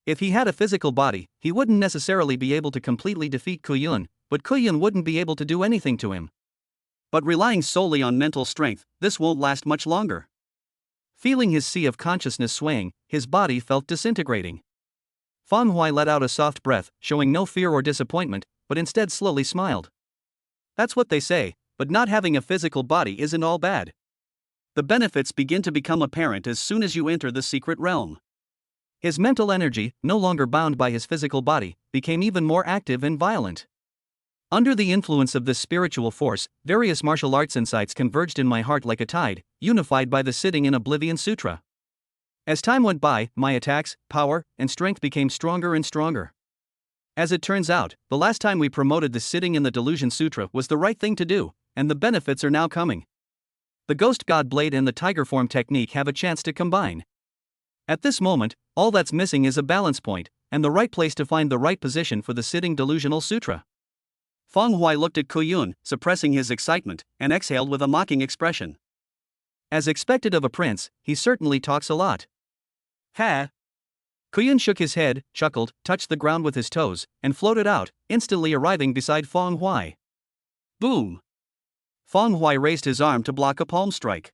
S1: If he had a physical body, he wouldn't necessarily be able to completely defeat Kuyun, but Kuyun wouldn't be able to do anything to him. But relying solely on mental strength, this won't last much longer. Feeling his sea of consciousness swaying, his body felt disintegrating. Fang Huai let out a soft breath, showing no fear or disappointment, but instead slowly smiled. That's what they say, but not having a physical body isn't all bad. The benefits begin to become apparent as soon as you enter the secret realm. His mental energy, no longer bound by his physical body, became even more active and violent. Under the influence of this spiritual force, various martial arts insights converged in my heart like a tide, unified by the Sitting in Oblivion Sutra. As time went by, my attacks, power, and strength became stronger and stronger. As it turns out, the last time we promoted the Sitting in the Delusion Sutra was the right thing to do, and the benefits are now coming. The Ghost God Blade and the Tiger Form technique have a chance to combine. At this moment, all that's missing is a balance point, and the right place to find the right position for the Sitting Delusional Sutra. Fang Huai looked at Kuyun, suppressing his excitement, and exhaled with a mocking expression. As expected of a prince, he certainly talks a lot. Ha! Kuyun shook his head, chuckled, touched the ground with his toes, and floated out, instantly arriving beside Fang Huai. Boom! Fang Huai raised his arm to block a palm strike.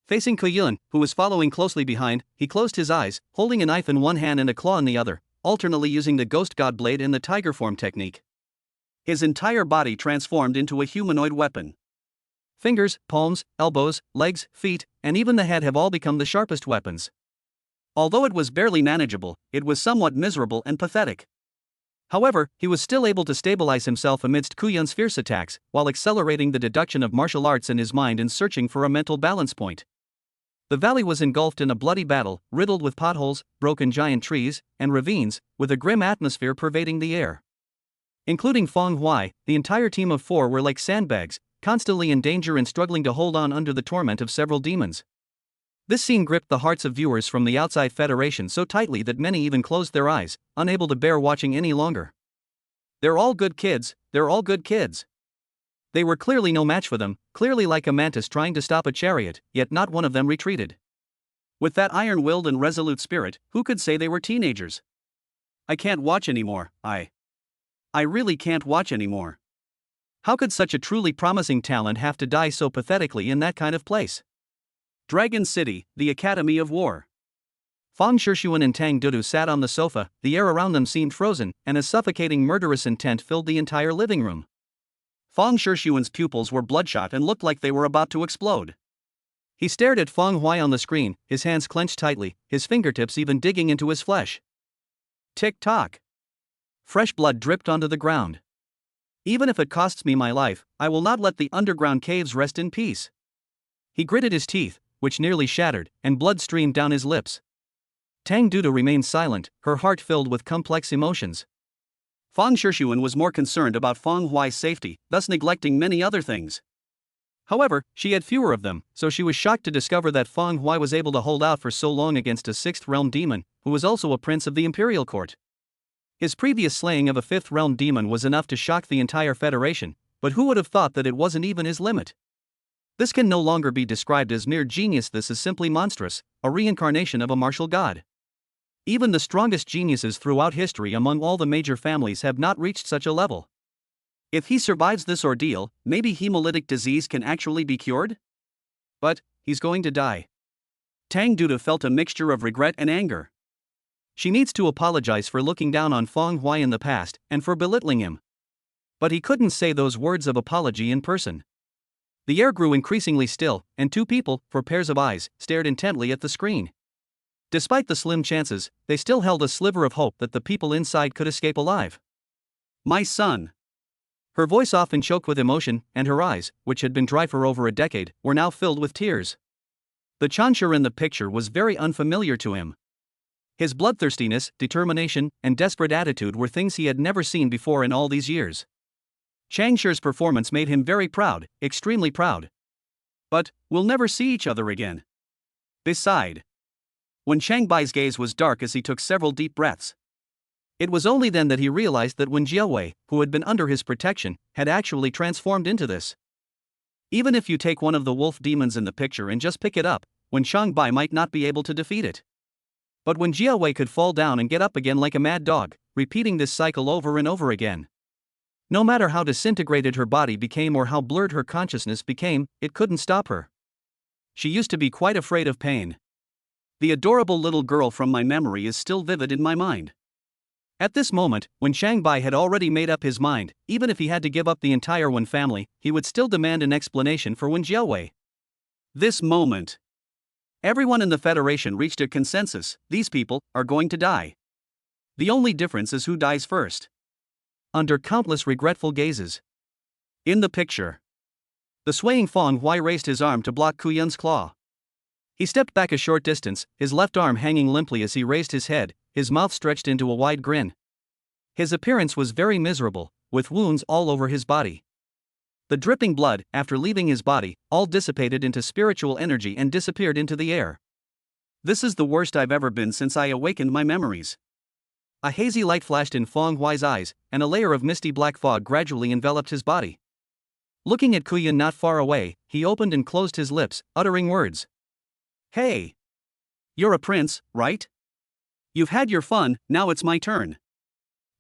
S1: Facing Kuyun, who was following closely behind, he closed his eyes, holding a knife in one hand and a claw in the other, alternately using the Ghost God Blade and the Tiger Form technique. His entire body transformed into a humanoid weapon. Fingers, palms, elbows, legs, feet, and even the head have all become the sharpest weapons. Although it was barely manageable, it was somewhat miserable and pathetic. However, he was still able to stabilize himself amidst Kuyun's fierce attacks, while accelerating the deduction of martial arts in his mind and searching for a mental balance point. The valley was engulfed in a bloody battle, riddled with potholes, broken giant trees, and ravines, with a grim atmosphere pervading the air. Including Feng Huai, the entire team of 4 were like sandbags, constantly in danger and struggling to hold on under the torment of several demons. This scene gripped the hearts of viewers from the outside Federation so tightly that many even closed their eyes, unable to bear watching any longer. They're all good kids, they're all good kids. They were clearly no match for them, clearly like a mantis trying to stop a chariot, yet not one of them retreated. With that iron-willed and resolute spirit, who could say they were teenagers? I can't watch anymore, I really can't watch anymore. How could such a truly promising talent have to die so pathetically in that kind of place? Dragon City, the Academy of War. Fang Shixuan and Tang Dudu sat on the sofa, the air around them seemed frozen, and a suffocating murderous intent filled the entire living room. Fang Shixuan's pupils were bloodshot and looked like they were about to explode. He stared at Feng Huai on the screen, his hands clenched tightly, his fingertips even digging into his flesh. Tick-tock. Fresh blood dripped onto the ground. Even if it costs me my life, I will not let the underground caves rest in peace. He gritted his teeth, which nearly shattered, and blood streamed down his lips. Tang Dudu remained silent, her heart filled with complex emotions. Fang Shixuan was more concerned about Feng Huai's safety, thus neglecting many other things. However, she had fewer of them, so she was shocked to discover that Feng Huai was able to hold out for so long against a 6th realm demon, who was also a prince of the Imperial Court. His previous slaying of a 5th realm demon was enough to shock the entire Federation, but who would have thought that it wasn't even his limit? This can no longer be described as mere genius, this is simply monstrous, a reincarnation of a martial god. Even the strongest geniuses throughout history among all the major families have not reached such a level. If he survives this ordeal, maybe hemolytic disease can actually be cured? But, he's going to die. Tang Dudu felt a mixture of regret and anger. She needs to apologize for looking down on Feng Huai in the past, and for belittling him. But he couldn't say those words of apology in person. The air grew increasingly still, and 2 people, for pairs of eyes, stared intently at the screen. Despite the slim chances, they still held a sliver of hope that the people inside could escape alive. My son. Her voice often choked with emotion, and her eyes, which had been dry for over a decade, were now filled with tears. The Chansha in the picture was very unfamiliar to him. His bloodthirstiness, determination, and desperate attitude were things he had never seen before in all these years. Changsha's performance made him very proud, extremely proud. But, we'll never see each other again. Beside. When Changbai's gaze was dark as he took several deep breaths. It was only then that he realized that Wen Jiawei, who had been under his protection, had actually transformed into this. Even if you take one of the wolf demons in the picture and just pick it up, Wen Changbai might not be able to defeat it. But Wen Jiawei could fall down and get up again like a mad dog, repeating this cycle over and over again. No matter how disintegrated her body became or how blurred her consciousness became, it couldn't stop her. She used to be quite afraid of pain. The adorable little girl from my memory is still vivid in my mind. At this moment, when Changbai had already made up his mind, even if he had to give up the entire Wen family, he would still demand an explanation for Wen Jiawei. This moment. Everyone in the Federation reached a consensus: these people are going to die. The only difference is who dies first. Under countless regretful gazes. In the picture. The swaying Feng Huai raised his arm to block Kuyun's claw. He stepped back a short distance, his left arm hanging limply as he raised his head, his mouth stretched into a wide grin. His appearance was very miserable, with wounds all over his body. The dripping blood, after leaving his body, all dissipated into spiritual energy and disappeared into the air. This is the worst I've ever been since I awakened my memories. A hazy light flashed in Feng Huai's eyes, and a layer of misty black fog gradually enveloped his body. Looking at Kuyun not far away, he opened and closed his lips, uttering words. Hey! You're a prince, right? You've had your fun, now it's my turn.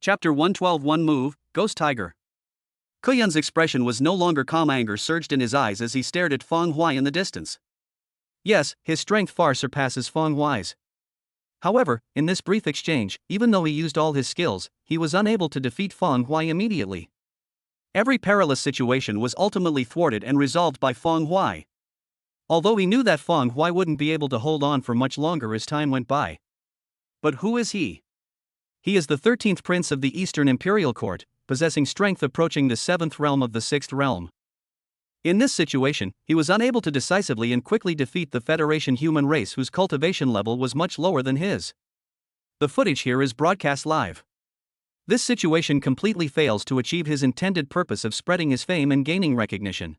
S1: Chapter 112. One move, Ghost Tiger. Kuyun's expression was no longer calm. Anger surged in his eyes as he stared at Feng Huai in the distance. Yes, his strength far surpasses Feng Huai's. However, in this brief exchange, even though he used all his skills, he was unable to defeat Feng Huai immediately. Every perilous situation was ultimately thwarted and resolved by Feng Huai. Although he knew that Feng Huai wouldn't be able to hold on for much longer as time went by. But who is he? He is the 13th prince of the Eastern Imperial Court, possessing strength approaching the 7th realm of the 6th realm. In this situation, he was unable to decisively and quickly defeat the Federation human race whose cultivation level was much lower than his. The footage here is broadcast live. This situation completely fails to achieve his intended purpose of spreading his fame and gaining recognition.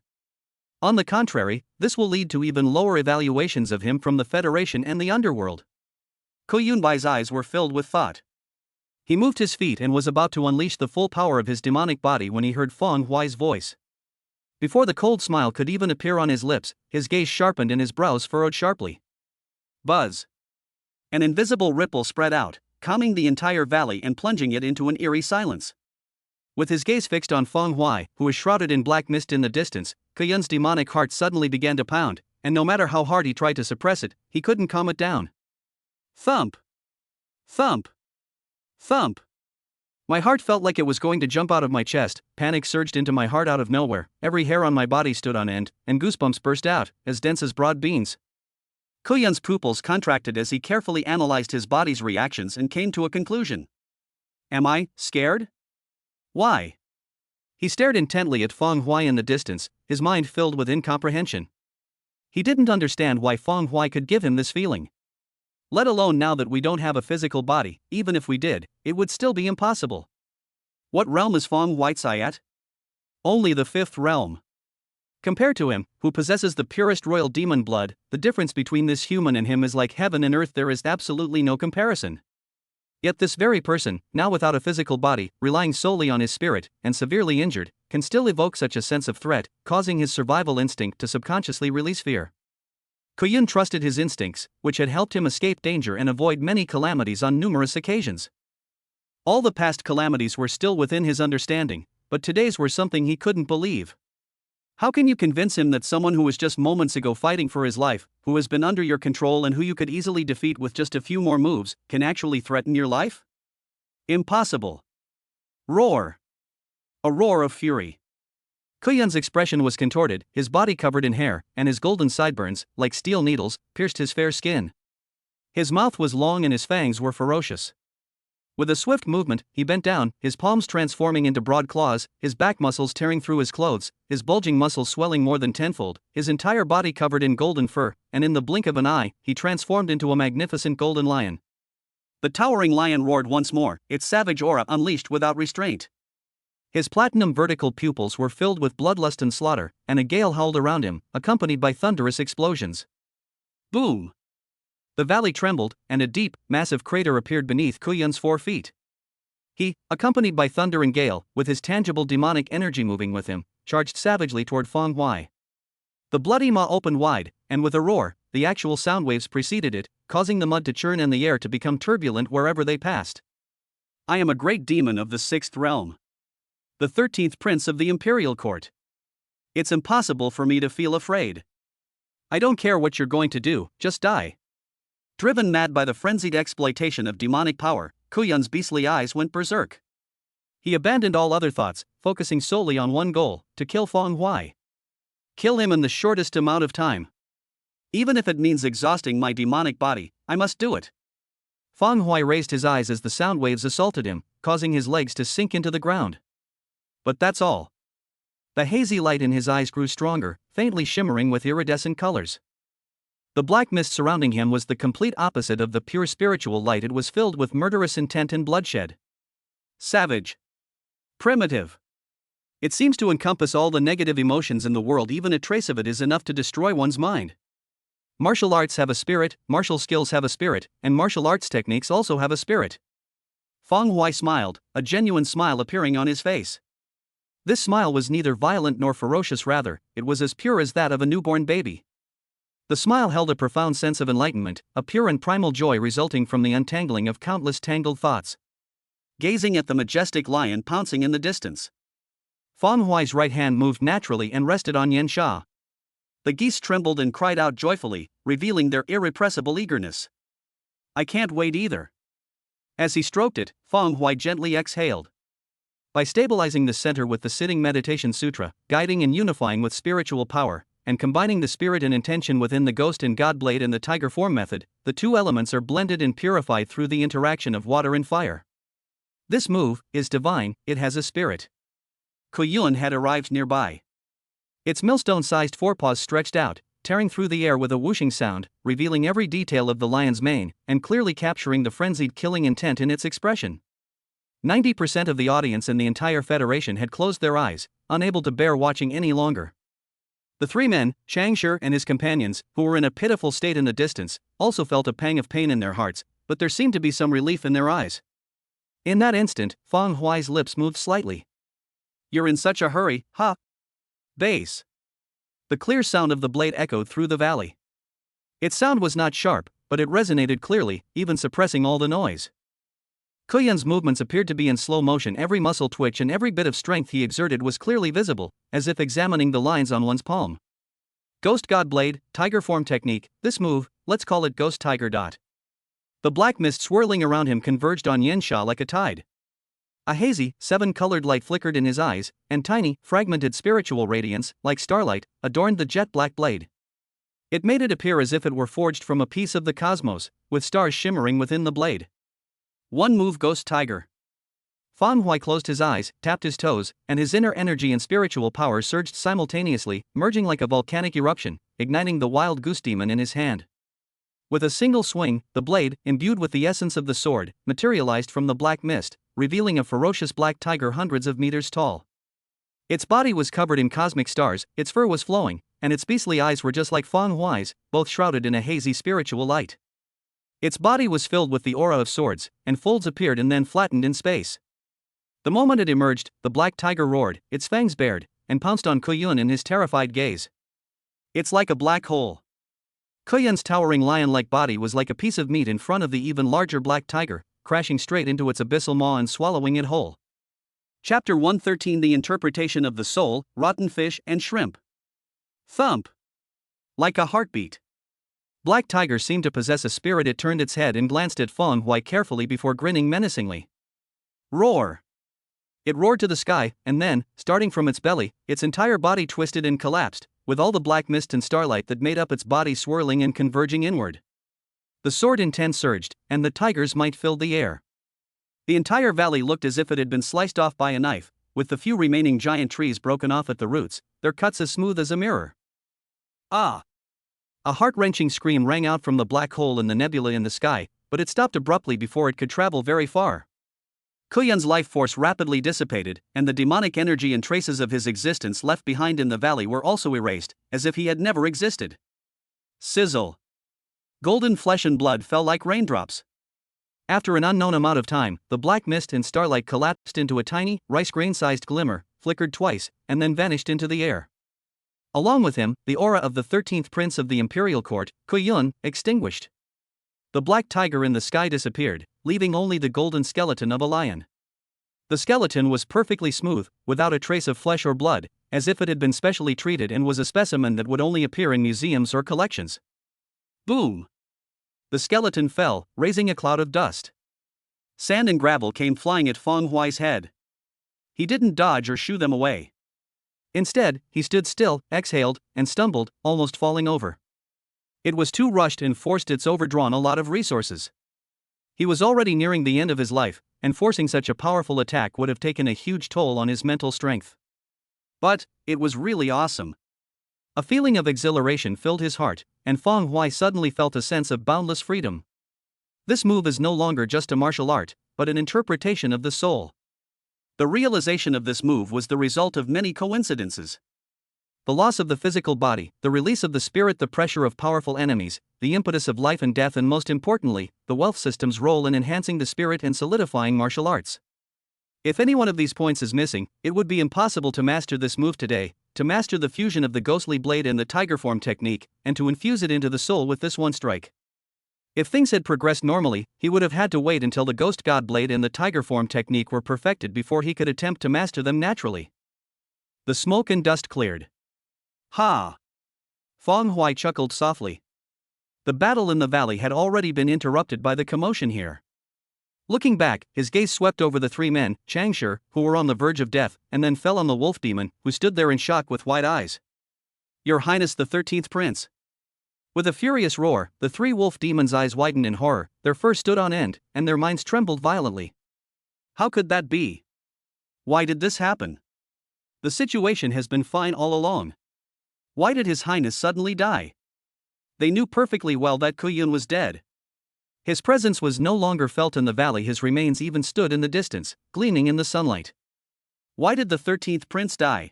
S1: On the contrary, this will lead to even lower evaluations of him from the Federation and the underworld. Ko Yunbai's eyes were filled with thought. He moved his feet and was about to unleash the full power of his demonic body when he heard Feng Huai's voice. Before the cold smile could even appear on his lips, his gaze sharpened and his brows furrowed sharply. Buzz. An invisible ripple spread out, calming the entire valley and plunging it into an eerie silence. With his gaze fixed on Feng Huai, who was shrouded in black mist in the distance, Kuyun's demonic heart suddenly began to pound, and no matter how hard he tried to suppress it, he couldn't calm it down. Thump! Thump! Thump! My heart felt like it was going to jump out of my chest, panic surged into my heart out of nowhere, every hair on my body stood on end, and goosebumps burst out, as dense as broad beans. Kuyun's pupils contracted as he carefully analyzed his body's reactions and came to a conclusion. Am I scared? Why? He stared intently at Feng Huai in the distance, his mind filled with incomprehension. He didn't understand why Feng Huai could give him this feeling. Let alone now that we don't have a physical body, even if we did, it would still be impossible. What realm is Feng Huai at? Only the 5th realm. Compared to him, who possesses the purest royal demon blood, the difference between this human and him is like heaven and earth, there is absolutely no comparison. Yet this very person, now without a physical body, relying solely on his spirit, and severely injured, can still evoke such a sense of threat, causing his survival instinct to subconsciously release fear. Kuyun trusted his instincts, which had helped him escape danger and avoid many calamities on numerous occasions. All the past calamities were still within his understanding, but today's were something he couldn't believe. How can you convince him that someone who was just moments ago fighting for his life, who has been under your control and who you could easily defeat with just a few more moves, can actually threaten your life? Impossible. Roar. A roar of fury. Kuyun's expression was contorted, his body covered in hair, and his golden sideburns, like steel needles, pierced his fair skin. His mouth was long and his fangs were ferocious. With a swift movement, he bent down, his palms transforming into broad claws, his back muscles tearing through his clothes, his bulging muscles swelling more than tenfold, his entire body covered in golden fur, and in the blink of an eye, he transformed into a magnificent golden lion. The towering lion roared once more, its savage aura unleashed without restraint. His platinum vertical pupils were filled with bloodlust and slaughter, and a gale howled around him, accompanied by thunderous explosions. Boom! The valley trembled, and a deep, massive crater appeared beneath Kuyun's 4 feet. He, accompanied by thunder and gale, with his tangible demonic energy moving with him, charged savagely toward Feng Huai. The bloody maw opened wide, and with a roar, the actual sound waves preceded it, causing the mud to churn and the air to become turbulent wherever they passed. I am a great demon of the 6th realm. The 13th prince of the Imperial Court. It's impossible for me to feel afraid. I don't care what you're going to do, just die. Driven mad by the frenzied exploitation of demonic power, Kuyun's beastly eyes went berserk. He abandoned all other thoughts, focusing solely on one goal, to kill Feng Huai. Kill him in the shortest amount of time. Even if it means exhausting my demonic body, I must do it. Feng Huai raised his eyes as the sound waves assaulted him, causing his legs to sink into the ground. But that's all. The hazy light in his eyes grew stronger, faintly shimmering with iridescent colors. The black mist surrounding him was the complete opposite of the pure spiritual light. It was filled with murderous intent and bloodshed. Savage. Primitive. It seems to encompass all the negative emotions in the world. Even a trace of it is enough to destroy one's mind. Martial arts have a spirit, martial skills have a spirit, and martial arts techniques also have a spirit. Feng Huai smiled, a genuine smile appearing on his face. This smile was neither violent nor ferocious, rather, it was as pure as that of a newborn baby. The smile held a profound sense of enlightenment, a pure and primal joy resulting from the untangling of countless tangled thoughts. Gazing at the majestic lion pouncing in the distance, Feng Huai's right hand moved naturally and rested on Yan Sha. The geese trembled and cried out joyfully, revealing their irrepressible eagerness. I can't wait either. As he stroked it, Feng Huai gently exhaled. By stabilizing the center with the sitting meditation sutra, guiding and unifying with spiritual power, and combining the spirit and intention within the ghost and god blade and the tiger form method, the two elements are blended and purified through the interaction of water and fire. This move is divine, it has a spirit. Kuyun had arrived nearby. Its millstone-sized forepaws stretched out, tearing through the air with a whooshing sound, revealing every detail of the lion's mane, and clearly capturing the frenzied killing intent in its expression. 90% of the audience and the entire federation had closed their eyes, unable to bear watching any longer. The three men, Changshi and his companions, who were in a pitiful state in the distance, also felt a pang of pain in their hearts, but there seemed to be some relief in their eyes. In that instant, Feng Huai's lips moved slightly. "You're in such a hurry, huh?" Bass. The clear sound of the blade echoed through the valley. Its sound was not sharp, but it resonated clearly, even suppressing all the noise. Kuyun's movements appeared to be in slow motion, every muscle twitch and every bit of strength he exerted was clearly visible, as if examining the lines on one's palm. Ghost God Blade, Tiger Form Technique, this move, let's call it Ghost Tiger. The black mist swirling around him converged on Yensha like a tide. A hazy, seven-colored light flickered in his eyes, and tiny, fragmented spiritual radiance, like starlight, adorned the jet-black blade. It made it appear as if it were forged from a piece of the cosmos, with stars shimmering within the blade. One move Ghost Tiger. Feng Hui closed his eyes, tapped his toes, and his inner energy and spiritual power surged simultaneously, merging like a volcanic eruption, igniting the wild goose demon in his hand. With a single swing, the blade, imbued with the essence of the sword, materialized from the black mist, revealing a ferocious black tiger hundreds of meters tall. Its body was covered in cosmic stars, its fur was flowing, and its beastly eyes were just like Feng Hui's, both shrouded in a hazy spiritual light. Its body was filled with the aura of swords, and folds appeared and then flattened in space. The moment it emerged, the black tiger roared, its fangs bared, and pounced on Kuyun in his terrified gaze. "It's like a black hole." Kuyun's towering lion-like body was like a piece of meat in front of the even larger black tiger, crashing straight into its abyssal maw and swallowing it whole. Chapter 113: The Interpretation of the Soul, Rotten Fish and Shrimp. Thump. Like a heartbeat. Black Tiger seemed to possess a spirit. It turned its head and glanced at Feng Hui carefully before grinning menacingly. Roar. It roared to the sky, and then, starting from its belly, its entire body twisted and collapsed, with all the black mist and starlight that made up its body swirling and converging inward. The sword intent surged, and the tiger's might filled the air. The entire valley looked as if it had been sliced off by a knife, with the few remaining giant trees broken off at the roots, their cuts as smooth as a mirror. Ah! A heart-wrenching scream rang out from the black hole in the nebula in the sky, but it stopped abruptly before it could travel very far. Kuyun's life force rapidly dissipated, and the demonic energy and traces of his existence left behind in the valley were also erased, as if he had never existed. Sizzle. Golden flesh and blood fell like raindrops. After an unknown amount of time, the black mist and starlight collapsed into a tiny, rice grain-sized glimmer, flickered twice, and then vanished into the air. Along with him, the aura of the 13th prince of the imperial court, Kuyun, extinguished. The black tiger in the sky disappeared, leaving only the golden skeleton of a lion. The skeleton was perfectly smooth, without a trace of flesh or blood, as if it had been specially treated and was a specimen that would only appear in museums or collections. Boom! The skeleton fell, raising a cloud of dust. Sand and gravel came flying at Feng Hui's head. He didn't dodge or shoo them away. Instead, he stood still, exhaled, and stumbled, almost falling over. It was too rushed and forced. It's overdrawn a lot of resources. He was already nearing the end of his life, and forcing such a powerful attack would have taken a huge toll on his mental strength. But it was really awesome. A feeling of exhilaration filled his heart, and Feng Hui suddenly felt a sense of boundless freedom. This move is no longer just a martial art, but an interpretation of the soul. The realization of this move was the result of many coincidences. The loss of the physical body, the release of the spirit, the pressure of powerful enemies, the impetus of life and death, and most importantly, the wealth system's role in enhancing the spirit and solidifying martial arts. If any one of these points is missing, it would be impossible to master this move today, to master the fusion of the ghostly blade and the tiger form technique, and to infuse it into the soul with this one strike. If things had progressed normally, he would have had to wait until the ghost god blade and the tiger form technique were perfected before he could attempt to master them naturally. The smoke and dust cleared. Ha! Feng Hui chuckled softly. The battle in the valley had already been interrupted by the commotion here. Looking back, his gaze swept over the three men, Changshi, who were on the verge of death, and then fell on the wolf demon, who stood there in shock with wide eyes. Your Highness the 13th Prince. With a furious roar, the three wolf demons' eyes widened in horror, their fur stood on end, and their minds trembled violently. How could that be? Why did this happen? The situation has been fine all along. Why did His Highness suddenly die? They knew perfectly well that Kuyun was dead. His presence was no longer felt in the valley, his remains even stood in the distance, gleaming in the sunlight. Why did the 13th prince die?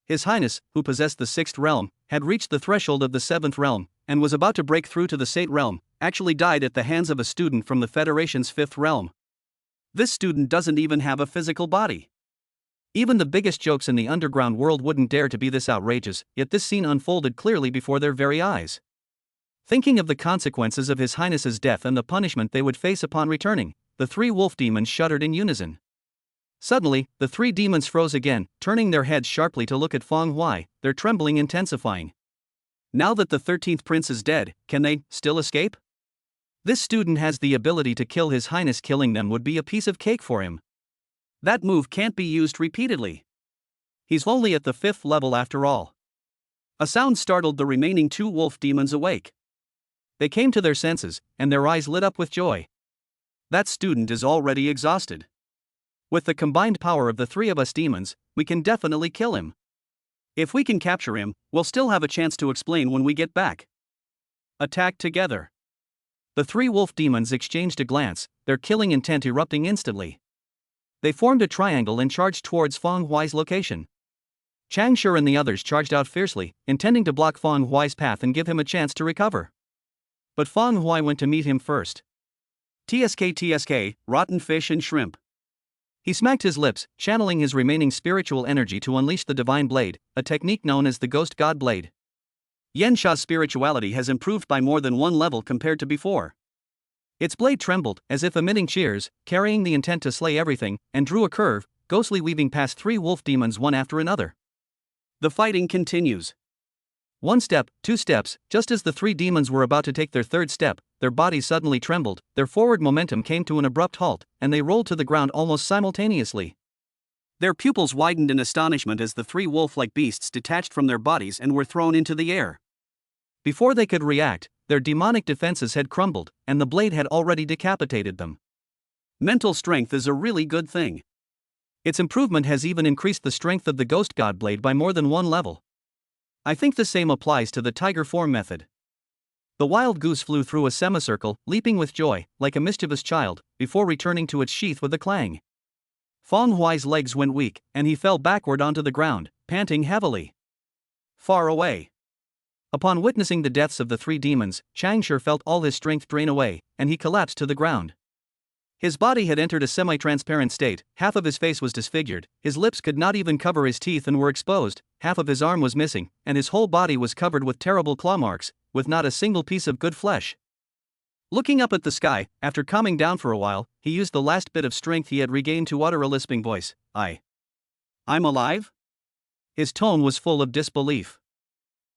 S1: His Highness, who possessed the 6th realm, had reached the threshold of the 7th realm, and was about to break through to the 8th realm, actually died at the hands of a student from the Federation's 5th realm. This student doesn't even have a physical body. Even the biggest jokes in the underground world wouldn't dare to be this outrageous, yet this scene unfolded clearly before their very eyes. Thinking of the consequences of His Highness's death and the punishment they would face upon returning, the three wolf demons shuddered in unison. Suddenly, the three demons froze again, turning their heads sharply to look at Feng Huai, their trembling intensifying. Now that the 13th prince is dead, can they still escape? This student has the ability to kill His Highness. Killing them would be a piece of cake for him. That move can't be used repeatedly. He's only at the 5th level after all. A sound startled the remaining two wolf demons awake. They came to their senses, and their eyes lit up with joy. That student is already exhausted. With the combined power of the three of us demons, we can definitely kill him. If we can capture him, we'll still have a chance to explain when we get back. Attack together. The three wolf demons exchanged a glance, their killing intent erupting instantly. They formed a triangle and charged towards Feng Huai's location. Changshi and the others charged out fiercely, intending to block Feng Huai's path and give him a chance to recover. But Feng Huai went to meet him first. TSK, rotten fish and shrimp. He smacked his lips, channeling his remaining spiritual energy to unleash the divine blade, a technique known as the ghost god blade. Yan Sha's spirituality has improved by more than one level compared to before. Its blade trembled, as if emitting cheers, carrying the intent to slay everything, and drew a curve, ghostly weaving past three wolf demons one after another. The fighting continues. One step, two steps, just as the three demons were about to take their third step, their bodies suddenly trembled, their forward momentum came to an abrupt halt, and they rolled to the ground almost simultaneously. Their pupils widened in astonishment as the three wolf-like beasts detached from their bodies and were thrown into the air. Before they could react, their demonic defenses had crumbled, and the blade had already decapitated them. Mental strength is a really good thing. Its improvement has even increased the strength of the ghost god blade by more than one level. I think the same applies to the tiger form method. The wild goose flew through a semicircle, leaping with joy, like a mischievous child, before returning to its sheath with a clang. Feng Huai's legs went weak, and he fell backward onto the ground, panting heavily. Far away. Upon witnessing the deaths of the three demons, Changshi felt all his strength drain away, and he collapsed to the ground. His body had entered a semi-transparent state, half of his face was disfigured, his lips could not even cover his teeth and were exposed, half of his arm was missing, and his whole body was covered with terrible claw marks, with not a single piece of good flesh. Looking up at the sky, after calming down for a while, he used the last bit of strength he had regained to utter a lisping voice, I'm alive? His tone was full of disbelief.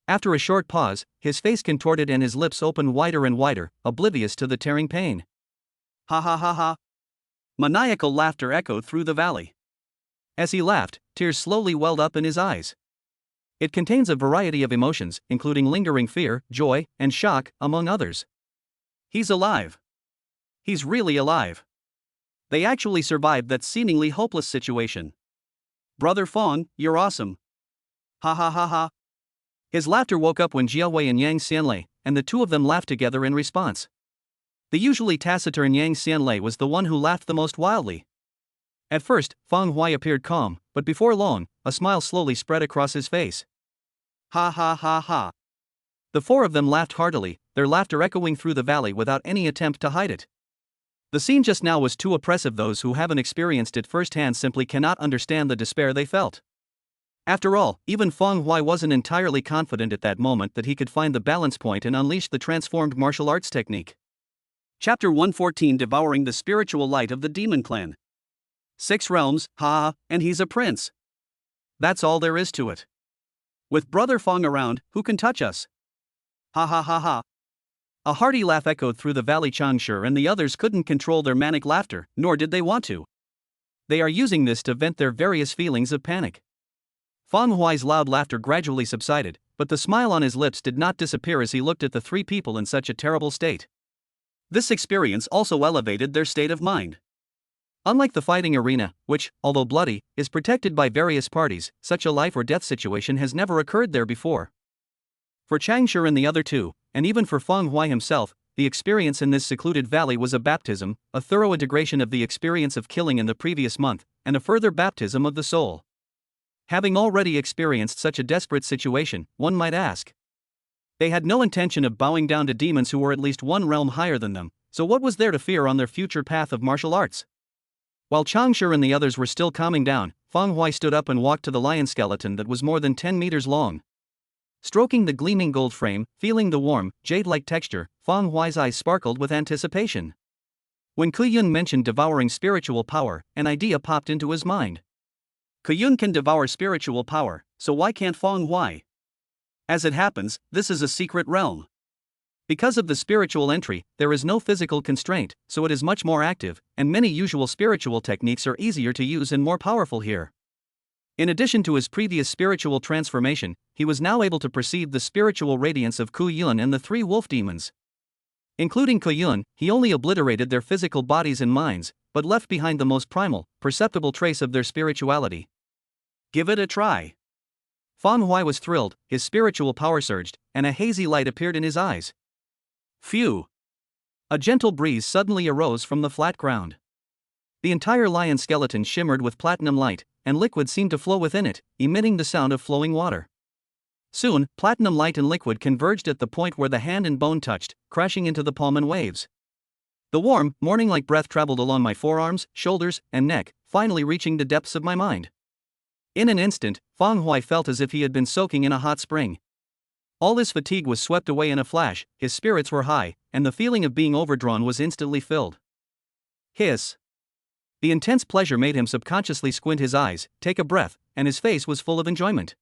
S1: After a short pause, his face contorted and his lips opened wider and wider, oblivious to the tearing pain. Ha ha ha ha. Maniacal laughter echoed through the valley. As he laughed, tears slowly welled up in his eyes. It contains a variety of emotions, including lingering fear, joy, and shock, among others. He's alive. He's really alive. They actually survived that seemingly hopeless situation. Brother Feng, you're awesome. Ha ha ha ha. His laughter woke up when Jiawei and Yang Xianlei, and the two of them laughed together in response. The usually taciturn Yang Xianlei was the one who laughed the most wildly. At first, Feng Huai appeared calm, but before long, a smile slowly spread across his face. Ha ha ha ha. The four of them laughed heartily, their laughter echoing through the valley without any attempt to hide it. The scene just now was too oppressive. Those who haven't experienced it firsthand simply cannot understand the despair they felt. After all, even Feng Huai wasn't entirely confident at that moment that he could find the balance point and unleash the transformed martial arts technique. Chapter 114, Devouring the Spiritual Light of the Demon Clan. 6 realms, and he's a prince. That's all there is to it. With Brother Feng around, who can touch us? Ha ha ha ha. A hearty laugh echoed through the valley. Changshi and the others couldn't control their manic laughter, nor did they want to. They are using this to vent their various feelings of panic. Feng Huai's loud laughter gradually subsided, but the smile on his lips did not disappear as he looked at the three people in such a terrible state. This experience also elevated their state of mind. Unlike the fighting arena, which, although bloody, is protected by various parties, such a life or death situation has never occurred there before. For Changshi and the other two, and even for Feng Hui himself, the experience in this secluded valley was a baptism, a thorough integration of the experience of killing in the previous month, and a further baptism of the soul. Having already experienced such a desperate situation, one might ask. They had no intention of bowing down to demons who were at least one realm higher than them, so what was there to fear on their future path of martial arts? While Changshi and the others were still calming down, Feng Hui stood up and walked to the lion skeleton that was more than 10 meters long. Stroking the gleaming gold frame, feeling the warm, jade-like texture, Feng Hui's eyes sparkled with anticipation. When Kuyun mentioned devouring spiritual power, an idea popped into his mind. Kuyun can devour spiritual power, so why can't Feng Hui? As it happens, this is a secret realm. Because of the spiritual entry, there is no physical constraint, so it is much more active, and many usual spiritual techniques are easier to use and more powerful here. In addition to his previous spiritual transformation, he was now able to perceive the spiritual radiance of Kuyun and the three wolf demons. Including Kuyun, he only obliterated their physical bodies and minds, but left behind the most primal, perceptible trace of their spirituality. Give it a try. Feng Hui was thrilled, his spiritual power surged, and a hazy light appeared in his eyes. Phew! A gentle breeze suddenly arose from the flat ground. The entire lion skeleton shimmered with platinum light, and liquid seemed to flow within it, emitting the sound of flowing water. Soon, platinum light and liquid converged at the point where the hand and bone touched, crashing into the palm in waves. The warm, morning-like breath traveled along my forearms, shoulders, and neck, finally reaching the depths of my mind. In an instant, Feng Hui felt as if he had been soaking in a hot spring. All his fatigue was swept away in a flash, his spirits were high, and the feeling of being overdrawn was instantly filled. Hiss! The intense pleasure made him subconsciously squint his eyes, take a breath, and his face was full of enjoyment.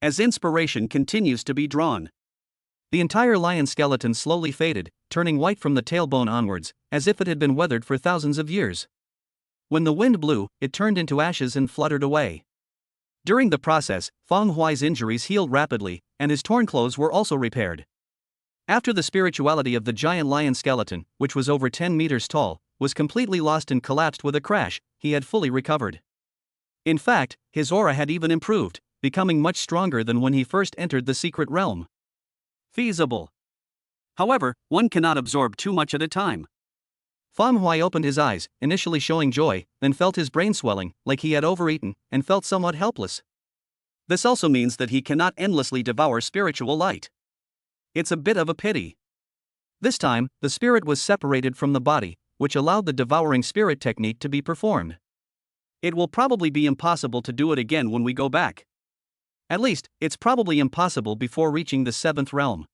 S1: As inspiration continues to be drawn, the entire lion skeleton slowly faded, turning white from the tailbone onwards, as if it had been weathered for thousands of years. When the wind blew, it turned into ashes and fluttered away. During the process, Feng Hui's injuries healed rapidly, and his torn clothes were also repaired. After the spirituality of the giant lion skeleton, which was over 10 meters tall, was completely lost and collapsed with a crash, he had fully recovered. In fact, his aura had even improved, becoming much stronger than when he first entered the secret realm. Feasible. However, one cannot absorb too much at a time. Feng Hui opened his eyes, initially showing joy, then felt his brain swelling, like he had overeaten, and felt somewhat helpless. This also means that he cannot endlessly devour spiritual light. It's a bit of a pity. This time, the spirit was separated from the body, which allowed the devouring spirit technique to be performed. It will probably be impossible to do it again when we go back. At least, it's probably impossible before reaching the 7th realm.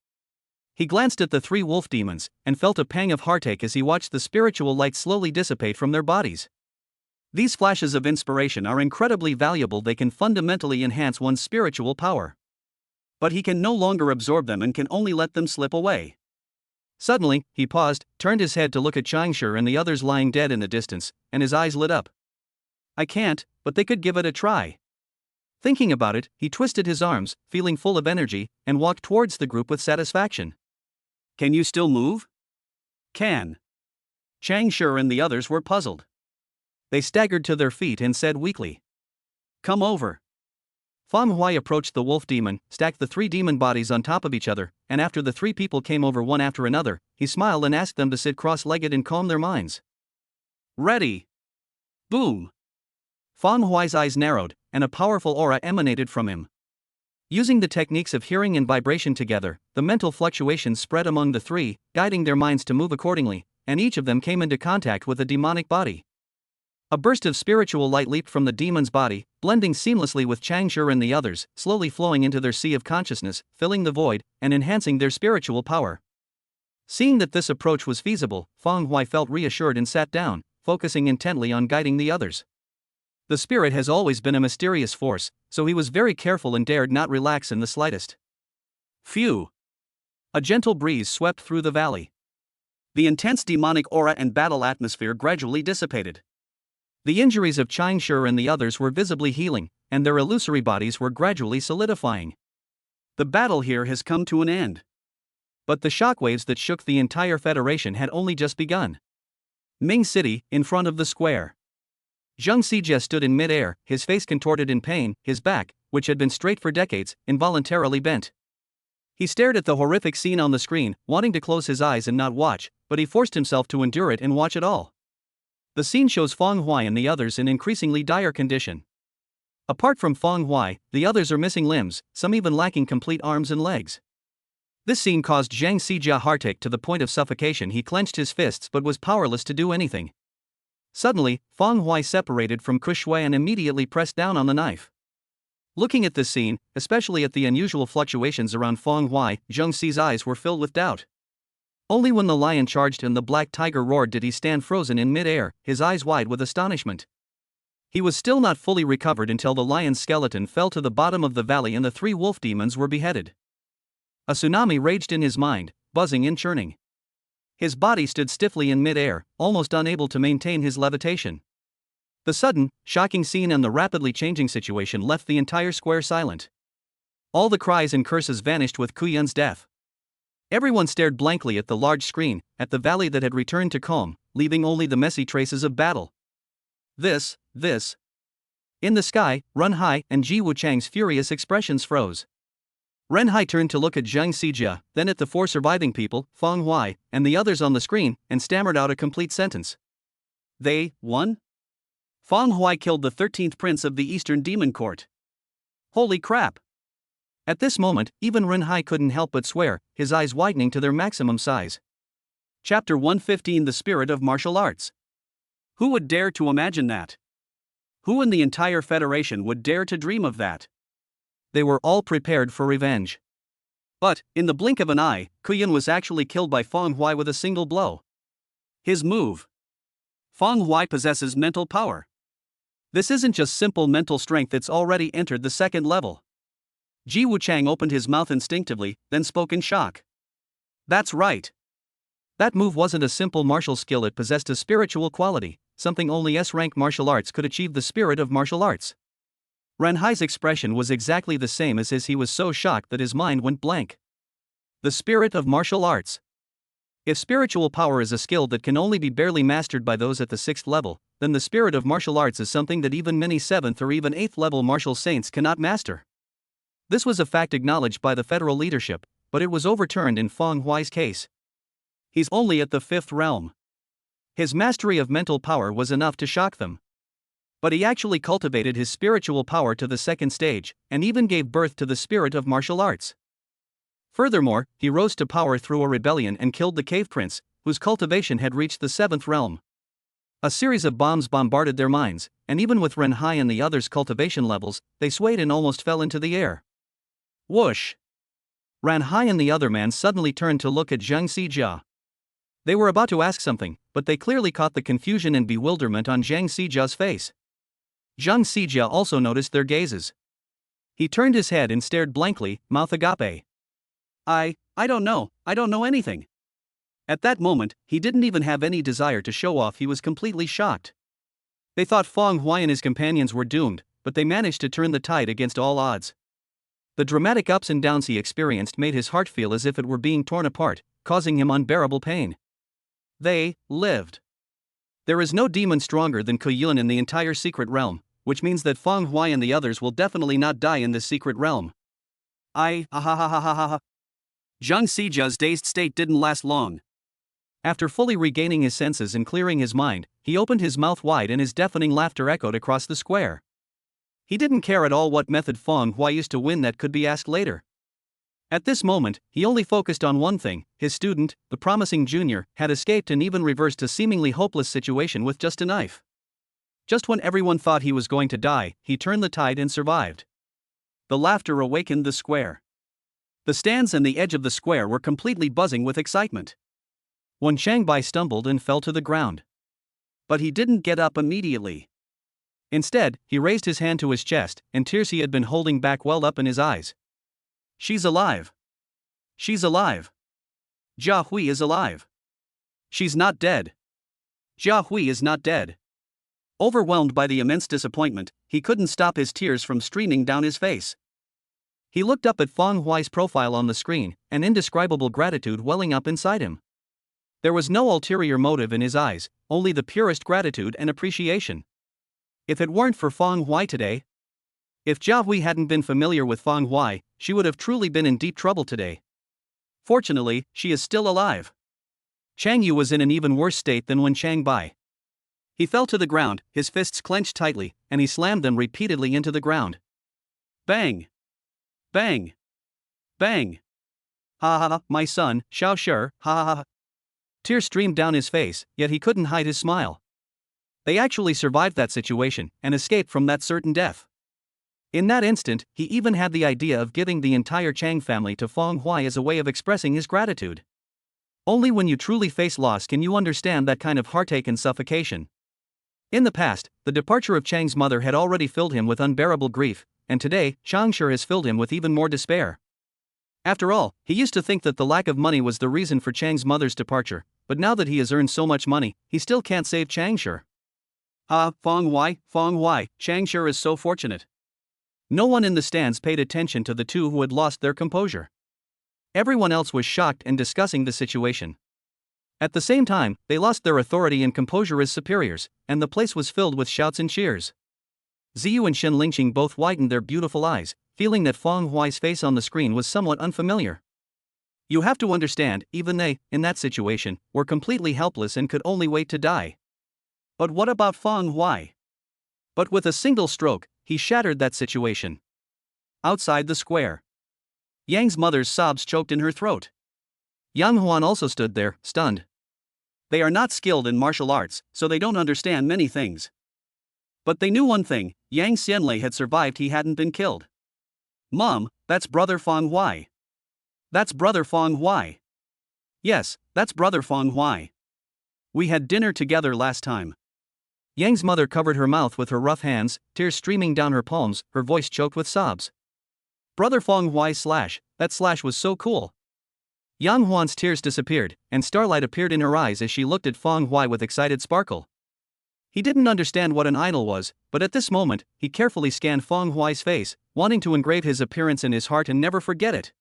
S1: He glanced at the three wolf demons, and felt a pang of heartache as he watched the spiritual light slowly dissipate from their bodies. These flashes of inspiration are incredibly valuable, they can fundamentally enhance one's spiritual power. But he can no longer absorb them and can only let them slip away. Suddenly, he paused, turned his head to look at Changshi and the others lying dead in the distance, and his eyes lit up. I can't, but they could give it a try. Thinking about it, he twisted his arms, feeling full of energy, and walked towards the group with satisfaction. Can you still move? Can. Changshi and the others were puzzled. They staggered to their feet and said weakly, Come over. Feng Hui approached the wolf demon, stacked the three demon bodies on top of each other, and after the three people came over one after another, he smiled and asked them to sit cross-legged and calm their minds. Ready. Boom. Feng Hui's eyes narrowed, and a powerful aura emanated from him. Using the techniques of hearing and vibration together, the mental fluctuations spread among the three, guiding their minds to move accordingly, and each of them came into contact with a demonic body. A burst of spiritual light leaped from the demon's body, blending seamlessly with Changshi and the others, slowly flowing into their sea of consciousness, filling the void, and enhancing their spiritual power. Seeing that this approach was feasible, Feng Hui felt reassured and sat down, focusing intently on guiding the others. The spirit has always been a mysterious force, so he was very careful and dared not relax in the slightest. Phew! A gentle breeze swept through the valley. The intense demonic aura and battle atmosphere gradually dissipated. The injuries of Changshi and the others were visibly healing, and their illusory bodies were gradually solidifying. The battle here has come to an end. But the shockwaves that shook the entire Federation had only just begun. Ming City, in front of the square. Zhang Xijie stood in mid-air, his face contorted in pain, his back, which had been straight for decades, involuntarily bent. He stared at the horrific scene on the screen, wanting to close his eyes and not watch, but he forced himself to endure it and watch it all. The scene shows Feng Huai and the others in increasingly dire condition. Apart from Feng Huai, the others are missing limbs, some even lacking complete arms and legs. This scene caused Zhang Xijie heartache to the point of suffocation. He clenched his fists but was powerless to do anything. Suddenly, Feng Huai separated from Kushui and immediately pressed down on the knife. Looking at this scene, especially at the unusual fluctuations around Feng Huai, Zhang Xi's eyes were filled with doubt. Only when the lion charged and the black tiger roared did he stand frozen in mid-air, his eyes wide with astonishment. He was still not fully recovered until the lion's skeleton fell to the bottom of the valley and the 3 wolf demons were beheaded. A tsunami raged in his mind, buzzing and churning. His body stood stiffly in mid-air, almost unable to maintain his levitation. The sudden, shocking scene and the rapidly changing situation left the entire square silent. All the cries and curses vanished with Kuyun's death. Everyone stared blankly at the large screen, at the valley that had returned to calm, leaving only the messy traces of battle. This. In the sky, Ren Hai and Ji Wuchang's furious expressions froze. Ren Hai turned to look at Zhang Xijie, then at the 4 surviving people, Feng Huai, and the others on the screen, and stammered out a complete sentence. They won? Feng Huai killed the 13th prince of the Eastern Demon Court. Holy crap! At this moment, even Ren Hai couldn't help but swear, his eyes widening to their maximum size. Chapter 115: The Spirit of Martial Arts. Who would dare to imagine that? Who in the entire Federation would dare to dream of that? They were all prepared for revenge. But, in the blink of an eye, Kuyun was actually killed by Feng Huai with a single blow. His move. Feng Huai possesses mental power. This isn't just simple mental strength, it's already entered the 2nd level. Ji Wuchang opened his mouth instinctively, then spoke in shock. That's right. That move wasn't a simple martial skill, it possessed a spiritual quality, something only S-rank martial arts could achieve: the spirit of martial arts. Ren Hai's expression was exactly the same as his. He was so shocked that his mind went blank. The spirit of martial arts. If spiritual power is a skill that can only be barely mastered by those at the 6th level, then the spirit of martial arts is something that even many 7th or even 8th level martial saints cannot master. This was a fact acknowledged by the federal leadership, but it was overturned in Feng Huai's case. He's only at the 5th realm. His mastery of mental power was enough to shock them. But he actually cultivated his spiritual power to the 2nd stage, and even gave birth to the spirit of martial arts. Furthermore, he rose to power through a rebellion and killed the cave prince, whose cultivation had reached the 7th realm. A series of bombs bombarded their minds, and even with Ren Hai and the others' cultivation levels, they swayed and almost fell into the air. Whoosh! Ren Hai and the other man suddenly turned to look at Zhang Xijie. They were about to ask something, but they clearly caught the confusion and bewilderment on Zhang Xijie's face. Zhang Xijie also noticed their gazes. He turned his head and stared blankly, mouth agape. I don't know anything. At that moment, he didn't even have any desire to show off. He was completely shocked. They thought Feng Huai and his companions were doomed, but they managed to turn the tide against all odds. The dramatic ups and downs he experienced made his heart feel as if it were being torn apart, causing him unbearable pain. They lived. There is no demon stronger than Kuyun in the entire secret realm, which means that Feng Huai and the others will definitely not die in this secret realm. Zhang Xijie's dazed state didn't last long. After fully regaining his senses and clearing his mind, he opened his mouth wide and his deafening laughter echoed across the square. He didn't care at all what method Feng Huai used to win, that could be asked later. At this moment, he only focused on one thing: his student, the promising junior, had escaped and even reversed a seemingly hopeless situation with just a knife. Just when everyone thought he was going to die, he turned the tide and survived. The laughter awakened the square. The stands and the edge of the square were completely buzzing with excitement. Wen Changbai stumbled and fell to the ground. But he didn't get up immediately. Instead, he raised his hand to his chest, and tears he had been holding back welled up in his eyes. She's alive. She's alive. Jia Hui is alive. She's not dead. Jia Hui is not dead. Overwhelmed by the immense disappointment, he couldn't stop his tears from streaming down his face. He looked up at Feng Huai's profile on the screen, an indescribable gratitude welling up inside him. There was no ulterior motive in his eyes, only the purest gratitude and appreciation. If it weren't for Feng Huai today, if Jia Hui hadn't been familiar with Feng Huai, she would have truly been in deep trouble today. Fortunately, she is still alive. Chang Yu was in an even worse state than when Chang Bai. He fell to the ground, his fists clenched tightly, and he slammed them repeatedly into the ground. Bang! Bang! Bang! Ha ha ha, my son, Xiao Shi, ha ha ha. Tears streamed down his face, yet he couldn't hide his smile. They actually survived that situation and escaped from that certain death. In that instant, he even had the idea of giving the entire Chang family to Feng Huai as a way of expressing his gratitude. Only when you truly face loss can you understand that kind of heartache and suffocation. In the past, the departure of Chang's mother had already filled him with unbearable grief, and today, Chang Shi has filled him with even more despair. After all, he used to think that the lack of money was the reason for Chang's mother's departure, but now that he has earned so much money, he still can't save Chang Shi. Feng Huai, Chang Shi is so fortunate. No one in the stands paid attention to the two who had lost their composure. Everyone else was shocked and discussing the situation. At the same time, they lost their authority and composure as superiors, and the place was filled with shouts and cheers. Ziyu and Shen Lingqing both widened their beautiful eyes, feeling that Feng Huai's face on the screen was somewhat unfamiliar. You have to understand, even they, in that situation, were completely helpless and could only wait to die. But what about Feng Huai? But with a single stroke, he shattered that situation. Outside the square, Yang's mother's sobs choked in her throat. Yang Huan also stood there, stunned. They are not skilled in martial arts, so they don't understand many things. But they knew one thing: Yang Xianlei had survived, he hadn't been killed. Mom, that's brother Feng Huai. That's brother Feng Huai. Yes, that's brother Feng Huai. We had dinner together last time. Yang's mother covered her mouth with her rough hands, tears streaming down her palms, her voice choked with sobs. Brother Feng Huai's slash, that slash was so cool. Yang Huan's tears disappeared, and starlight appeared in her eyes as she looked at Feng Huai with excited sparkle. He didn't understand what an idol was, but at this moment, he carefully scanned Feng Huai's face, wanting to engrave his appearance in his heart and never forget it.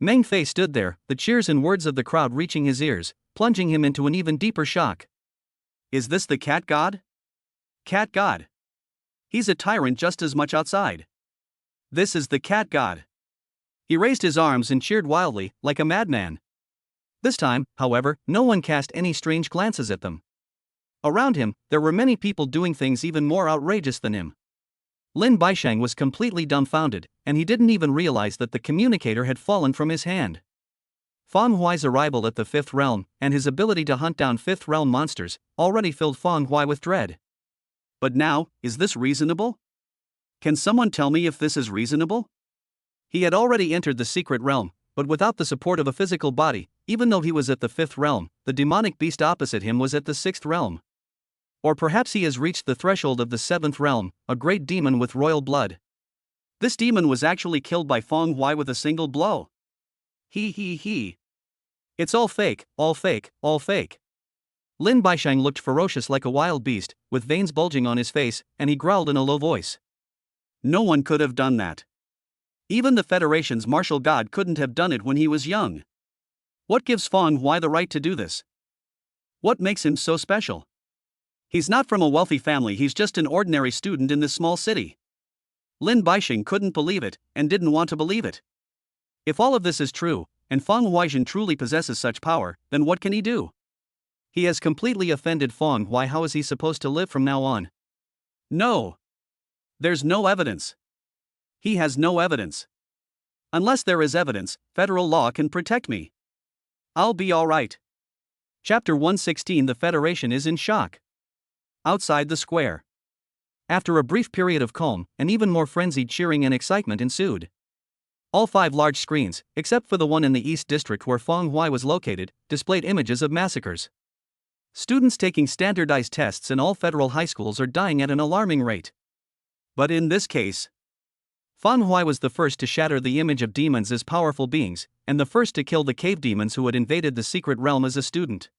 S1: Meng Fei stood there, the cheers and words of the crowd reaching his ears, plunging him into an even deeper shock. Is this the cat god? Cat god. He's a tyrant just as much outside. This is the cat god. He raised his arms and cheered wildly, like a madman. This time, however, no one cast any strange glances at them. Around him, there were many people doing things even more outrageous than him. Lin Baishang was completely dumbfounded, and he didn't even realize that the communicator had fallen from his hand. Feng Huai's arrival at the Fifth Realm, and his ability to hunt down Fifth Realm monsters, already filled Feng Huai with dread. But now, is this reasonable? Can someone tell me if this is reasonable? He had already entered the secret realm, but without the support of a physical body. Even though he was at the Fifth Realm, the demonic beast opposite him was at the Sixth Realm. Or perhaps he has reached the threshold of the Seventh Realm, a great demon with royal blood. This demon was actually killed by Feng Huai with a single blow. He. It's all fake, all fake, all fake. Lin Baishang looked ferocious like a wild beast, with veins bulging on his face, and he growled in a low voice. No one could have done that. Even the Federation's martial god couldn't have done it when he was young. What gives Feng Huai the right to do this? What makes him so special? He's not from a wealthy family, he's just an ordinary student in this small city. Lin Baishang couldn't believe it, and didn't want to believe it. If all of this is true, and Feng Huaizhen truly possesses such power, then what can he do? He has completely offended Feng Huai. How is he supposed to live from now on? No. There's no evidence. He has no evidence. Unless there is evidence, federal law can protect me. I'll be alright. Chapter 116. The Federation is in shock. Outside the square. After a brief period of calm, an even more frenzied cheering and excitement ensued. All 5 large screens, except for the one in the East District where Feng Huai was located, displayed images of massacres. Students taking standardized tests in all federal high schools are dying at an alarming rate. But in this case, Feng Huai was the first to shatter the image of demons as powerful beings, and the first to kill the cave demons who had invaded the secret realm as a student.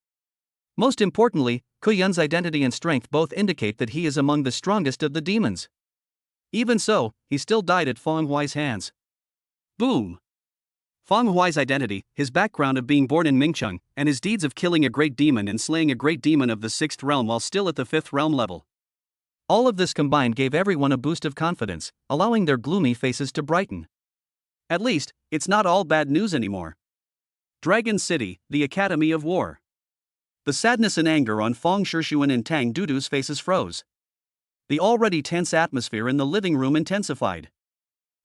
S1: Most importantly, Kuyun's identity and strength both indicate that he is among the strongest of the demons. Even so, he still died at Feng Huai's hands. Boom! Feng Huai's identity, his background of being born in Mingcheng, and his deeds of killing a great demon and slaying a great demon of the 6th realm while still at the 5th realm level. All of this combined gave everyone a boost of confidence, allowing their gloomy faces to brighten. At least, it's not all bad news anymore. Dragon City, the Academy of War. The sadness and anger on Feng Shishuan and Tang Dudu's faces froze. The already tense atmosphere in the living room intensified.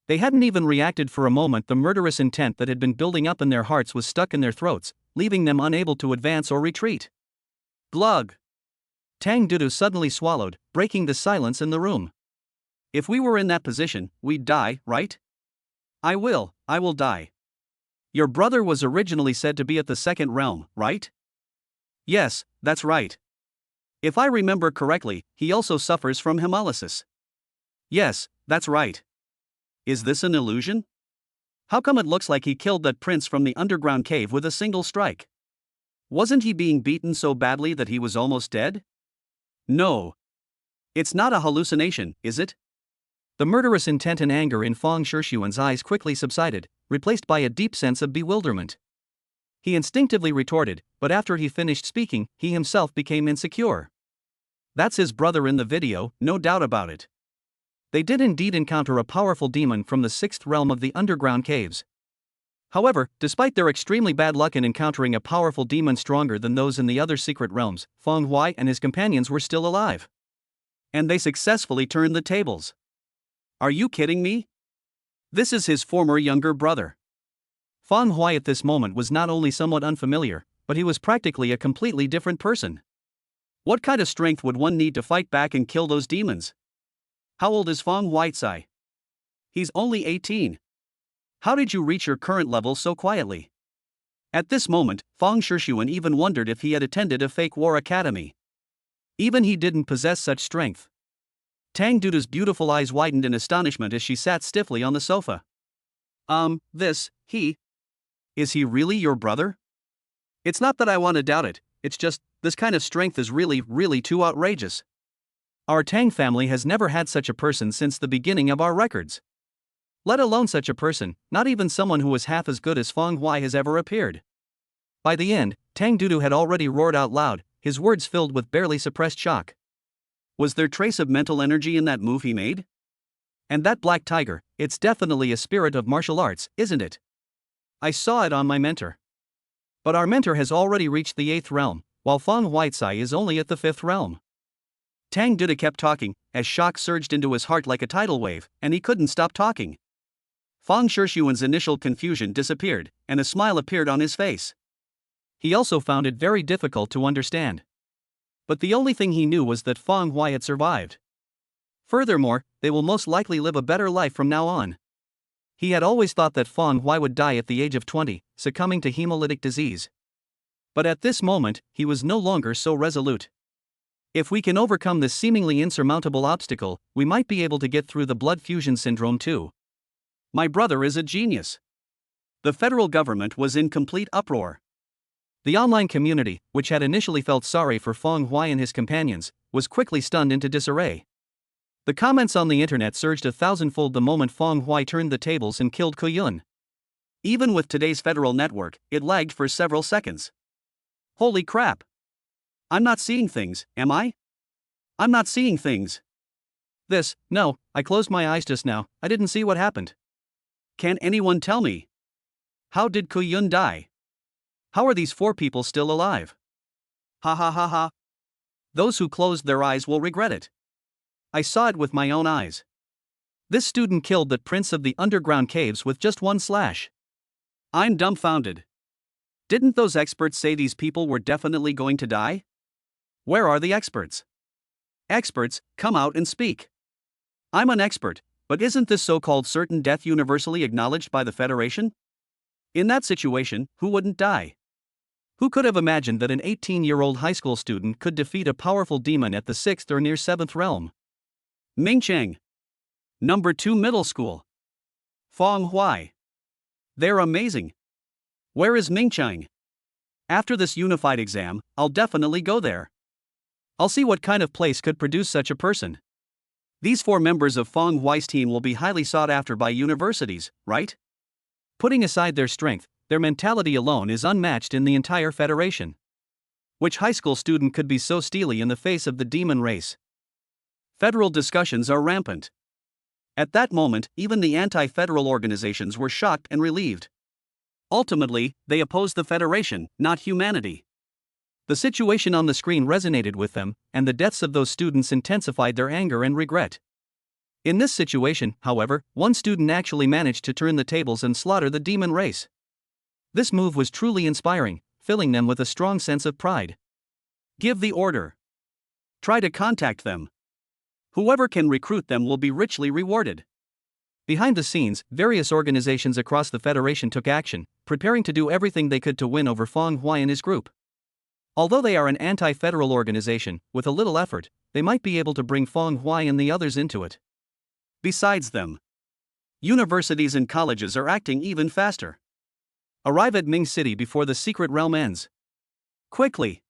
S1: They hadn't even reacted for a moment. The murderous intent that had been building up in their hearts was stuck in their throats, leaving them unable to advance or retreat. Glug! Tang Dudu suddenly swallowed, breaking the silence in the room. If we were in that position, we'd die, right? I will die. Your brother was originally said to be at the 2nd realm, right? Yes, that's right. If I remember correctly, he also suffers from hemolysis. Yes, that's right. Is this an illusion? How come it looks like he killed that prince from the underground cave with a single strike? Wasn't he being beaten so badly that he was almost dead? No. It's not a hallucination, is it? The murderous intent and anger in Feng Shishuan's eyes quickly subsided, replaced by a deep sense of bewilderment. He instinctively retorted, but after he finished speaking, he himself became insecure. That's his brother in the video, no doubt about it. They did indeed encounter a powerful demon from the 6th realm of the underground caves. However, despite their extremely bad luck in encountering a powerful demon stronger than those in the other secret realms, Feng Huai and his companions were still alive. And they successfully turned the tables. Are you kidding me? This is his former younger brother. Feng Huai at this moment was not only somewhat unfamiliar, but he was practically a completely different person. What kind of strength would one need to fight back and kill those demons? How old is Feng Huaicai? He's only 18. How did you reach your current level so quietly? At this moment, Feng Shishuan even wondered if he had attended a fake war academy. Even he didn't possess such strength. Tang Duda's beautiful eyes widened in astonishment as she sat stiffly on the sofa. Is he really your brother? It's not that I want to doubt it, it's just, this kind of strength is really too outrageous. Our Tang family has never had such a person since the beginning of our records. Let alone such a person, not even someone who was half as good as Feng Huai has ever appeared. By the end, Tang Dudu had already roared out loud, his words filled with barely suppressed shock. Was there trace of mental energy in that move he made? And that black tiger, it's definitely a spirit of martial arts, isn't it? I saw it on my mentor. But our mentor has already reached the 8th realm, while Feng Huaicai is only at the 5th realm. Tang Duda kept talking, as shock surged into his heart like a tidal wave, and he couldn't stop talking. Feng Shishuan's initial confusion disappeared, and a smile appeared on his face. He also found it very difficult to understand. But the only thing he knew was that Feng Huai had survived. Furthermore, they will most likely live a better life from now on. He had always thought that Feng Huai would die at the age of 20, succumbing to hemolytic disease. But at this moment, he was no longer so resolute. If we can overcome this seemingly insurmountable obstacle, we might be able to get through the blood fusion syndrome too. My brother is a genius. The federal government was in complete uproar. The online community, which had initially felt sorry for Feng Huai and his companions, was quickly stunned into disarray. The comments on the internet surged 1,000-fold the moment Feng Huai turned the tables and killed Kuyun. Even with today's federal network, it lagged for several seconds. Holy crap! I'm not seeing things, am I? I'm not seeing things. No, I closed my eyes just now, I didn't see what happened. Can anyone tell me? How did Kuyun die? How are these 4 people still alive? Ha ha ha ha. Those who closed their eyes will regret it. I saw it with my own eyes. This student killed that prince of the underground caves with just one slash. I'm dumbfounded. Didn't those experts say these people were definitely going to die? Where are the experts? Experts, come out and speak. I'm an expert, but isn't this so-called certain death universally acknowledged by the Federation? In that situation, who wouldn't die? Who could have imagined that an 18-year-old high school student could defeat a powerful demon at the 6th or near 7th realm? Mingcheng. Number 2 Middle School. Feng Huai. They're amazing. Where is Mingcheng? After this unified exam, I'll definitely go there. I'll see what kind of place could produce such a person. These 4 members of Feng Huai's team will be highly sought after by universities, right? Putting aside their strength, their mentality alone is unmatched in the entire Federation. Which high school student could be so steely in the face of the demon race? Federal discussions are rampant. At that moment, even the anti-federal organizations were shocked and relieved. Ultimately, they opposed the Federation, not humanity. The situation on the screen resonated with them, and the deaths of those students intensified their anger and regret. In this situation, however, one student actually managed to turn the tables and slaughter the demon race. This move was truly inspiring, filling them with a strong sense of pride. Give the order. Try to contact them. Whoever can recruit them will be richly rewarded. Behind the scenes, various organizations across the Federation took action, preparing to do everything they could to win over Feng Huai and his group. Although they are an anti-federal organization, with a little effort, they might be able to bring Feng Huai and the others into it. Besides them, universities and colleges are acting even faster. Arrive at Ming City before the secret realm ends. Quickly!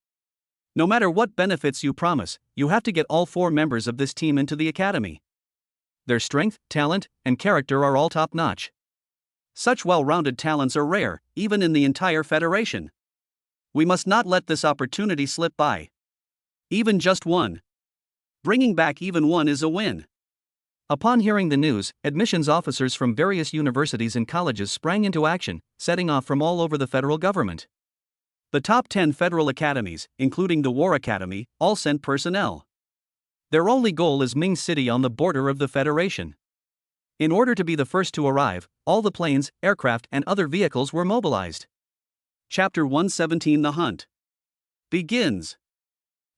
S1: No matter what benefits you promise, you have to get all 4 members of this team into the academy. Their strength, talent, and character are all top-notch. Such well-rounded talents are rare, even in the entire Federation. We must not let this opportunity slip by. Even just one. Bringing back even one is a win. Upon hearing the news, admissions officers from various universities and colleges sprang into action, setting off from all over the federal government. The top 10 federal academies, including the War Academy, all sent personnel. Their only goal is Ming City on the border of the Federation. In order to be the first to arrive, all the planes, aircraft, and other vehicles were mobilized. Chapter 117 The Hunt begins.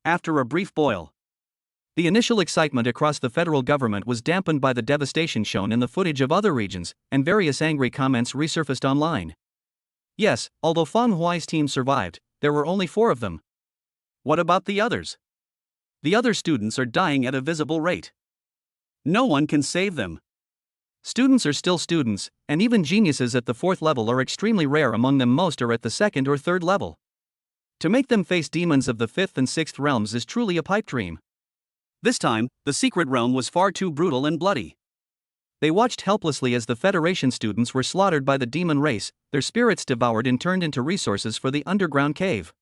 S1: After a brief boil. The initial excitement across the federal government was dampened by the devastation shown in the footage of other regions, and various angry comments resurfaced online. Yes, although Feng Huai's team survived, there were only 4 of them. What about the others? The other students are dying at a visible rate. No one can save them. Students are still students, and even geniuses at the 4th level are extremely rare. Among them, most are at the 2nd or 3rd level. To make them face demons of the 5th and 6th realms is truly a pipe dream. This time, the secret realm was far too brutal and bloody. They watched helplessly as the Federation students were slaughtered by the demon race, their spirits devoured and turned into resources for the underground cave.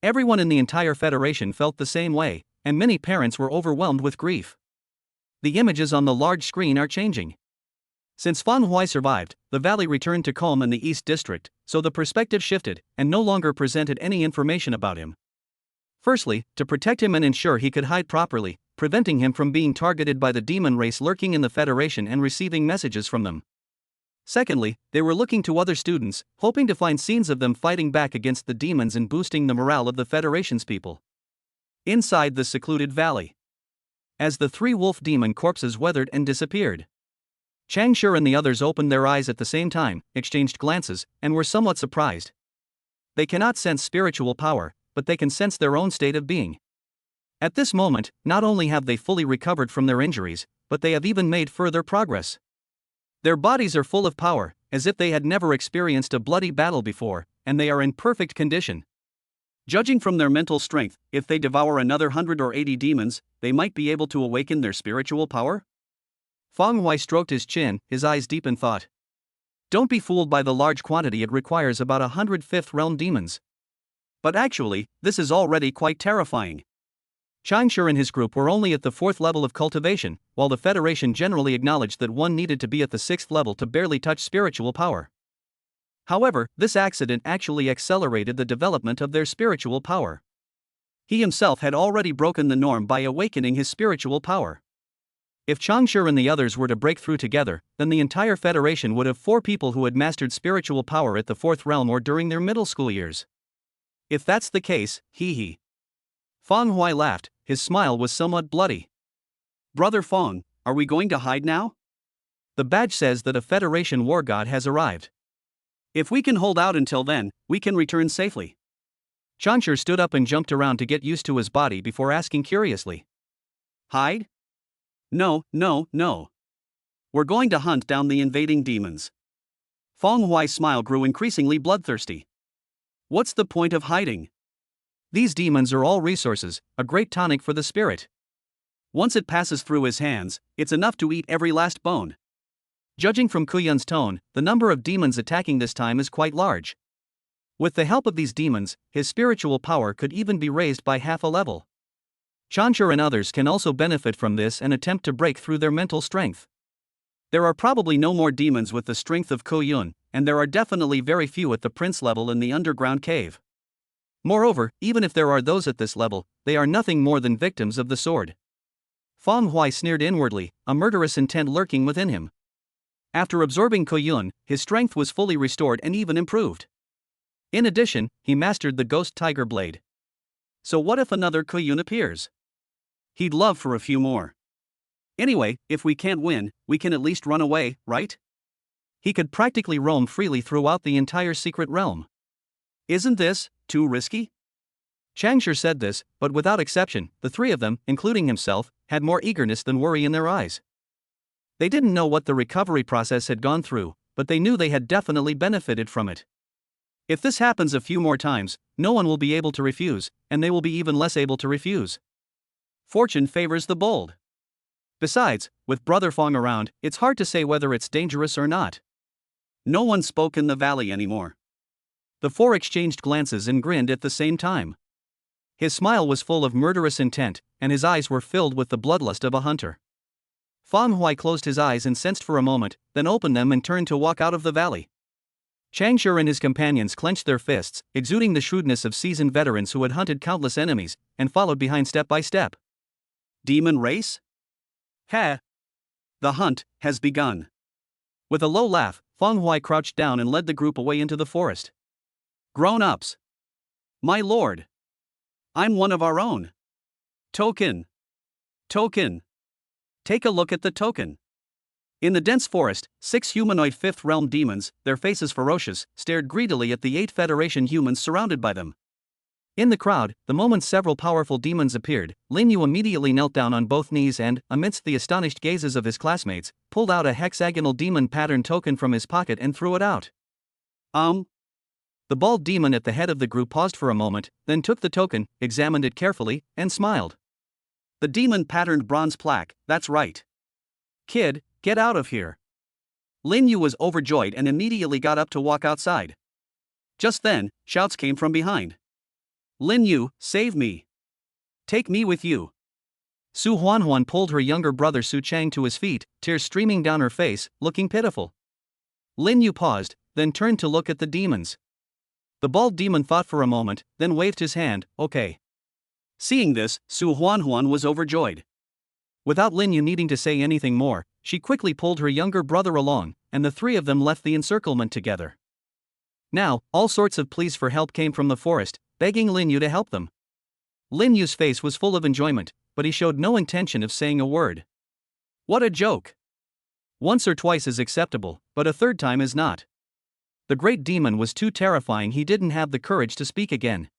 S1: Everyone in the entire Federation felt the same way, and many parents were overwhelmed with grief. The images on the large screen are changing. Since Feng Huai survived, the valley returned to calm in the East District, so the perspective shifted, and no longer presented any information about him. Firstly, to protect him and ensure he could hide properly, preventing him from being targeted by the demon race lurking in the Federation and receiving messages from them. Secondly, they were looking to other students, hoping to find scenes of them fighting back against the demons and boosting the morale of the Federation's people. Inside the secluded valley. As the 3 wolf demon corpses weathered and disappeared, Changshi and the others opened their eyes at the same time, exchanged glances, and were somewhat surprised. They cannot sense spiritual power, but they can sense their own state of being. At this moment, not only have they fully recovered from their injuries, but they have even made further progress. Their bodies are full of power, as if they had never experienced a bloody battle before, and they are in perfect condition. Judging from their mental strength, if they devour another 100 or 80 demons, they might be able to awaken their spiritual power? Feng Huai stroked his chin, his eyes deep in thought. Don't be fooled by the large quantity. It requires about 100 5th realm demons. But actually, this is already quite terrifying. Changshi and his group were only at the 4th level of cultivation, while the Federation generally acknowledged that one needed to be at the 6th level to barely touch spiritual power. However, this accident actually accelerated the development of their spiritual power. He himself had already broken the norm by awakening his spiritual power. If Changshi and the others were to break through together, then the entire Federation would have 4 people who had mastered spiritual power at the 4th realm or during their middle school years. If that's the case, hee. Feng Huai laughed, his smile was somewhat bloody. Brother Feng, are we going to hide now? The badge says that a Federation war god has arrived. If we can hold out until then, we can return safely. Changshi stood up and jumped around to get used to his body before asking curiously. Hide? No. We're going to hunt down the invading demons. Feng Huai's smile grew increasingly bloodthirsty. What's the point of hiding? These demons are all resources, a great tonic for the spirit. Once it passes through his hands, it's enough to eat every last bone. Judging from Kuyun's tone, the number of demons attacking this time is quite large. With the help of these demons, his spiritual power could even be raised by half a level. Chancher and others can also benefit from this and attempt to break through their mental strength. There are probably no more demons with the strength of Kuyun, and there are definitely very few at the prince level in the underground cave. Moreover, even if there are those at this level, they are nothing more than victims of the sword. Feng Hui sneered inwardly, a murderous intent lurking within him. After absorbing Kuyun, his strength was fully restored and even improved. In addition, he mastered the Ghost Tiger Blade. So what if another Kuyun appears? He'd love for a few more. Anyway, if we can't win, we can at least run away, right? He could practically roam freely throughout the entire secret realm. Isn't this too risky? Changsher said this, but without exception, the three of them, including himself, had more eagerness than worry in their eyes. They didn't know what the recovery process had gone through, but they knew they had definitely benefited from it. If this happens a few more times, no one will be able to refuse, and they will be even less able to refuse. Fortune favors the bold. Besides, with Brother Fong around, it's hard to say whether it's dangerous or not. No one spoke in the valley anymore. The four exchanged glances and grinned at the same time. His smile was full of murderous intent, and his eyes were filled with the bloodlust of a hunter. Feng Hui closed his eyes and sensed for a moment, then opened them and turned to walk out of the valley. Changsher and his companions clenched their fists, exuding the shrewdness of seasoned veterans who had hunted countless enemies, and followed behind step by step. Demon race? Ha! The hunt has begun. With a low laugh, Feng Hui crouched down and led the group away into the forest. Grown-ups! My lord! I'm one of our own! Token! Token! Take a look at the token. In the dense forest, 6 humanoid 5th realm demons, their faces ferocious, stared greedily at the 8 Federation humans surrounded by them. In the crowd, the moment several powerful demons appeared, Lin Yu immediately knelt down on both knees and, amidst the astonished gazes of his classmates, pulled out a hexagonal demon pattern token from his pocket and threw it out. The bald demon at the head of the group paused for a moment, then took the token, examined it carefully, and smiled. The demon-patterned bronze plaque, that's right. Kid, get out of here. Lin Yu was overjoyed and immediately got up to walk outside. Just then, shouts came from behind. Lin Yu, save me. Take me with you. Su Huanhuan pulled her younger brother Su Chang to his feet, tears streaming down her face, looking pitiful. Lin Yu paused, then turned to look at the demons. The bald demon thought for a moment, then waved his hand, okay. Seeing this, Su Huanhuan was overjoyed. Without Lin Yu needing to say anything more, she quickly pulled her younger brother along, and the three of them left the encirclement together. Now, all sorts of pleas for help came from the forest, begging Lin Yu to help them. Lin Yu's face was full of enjoyment, but he showed no intention of saying a word. What a joke! Once or twice is acceptable, but a third time is not. The great demon was too terrifying, he didn't have the courage to speak again.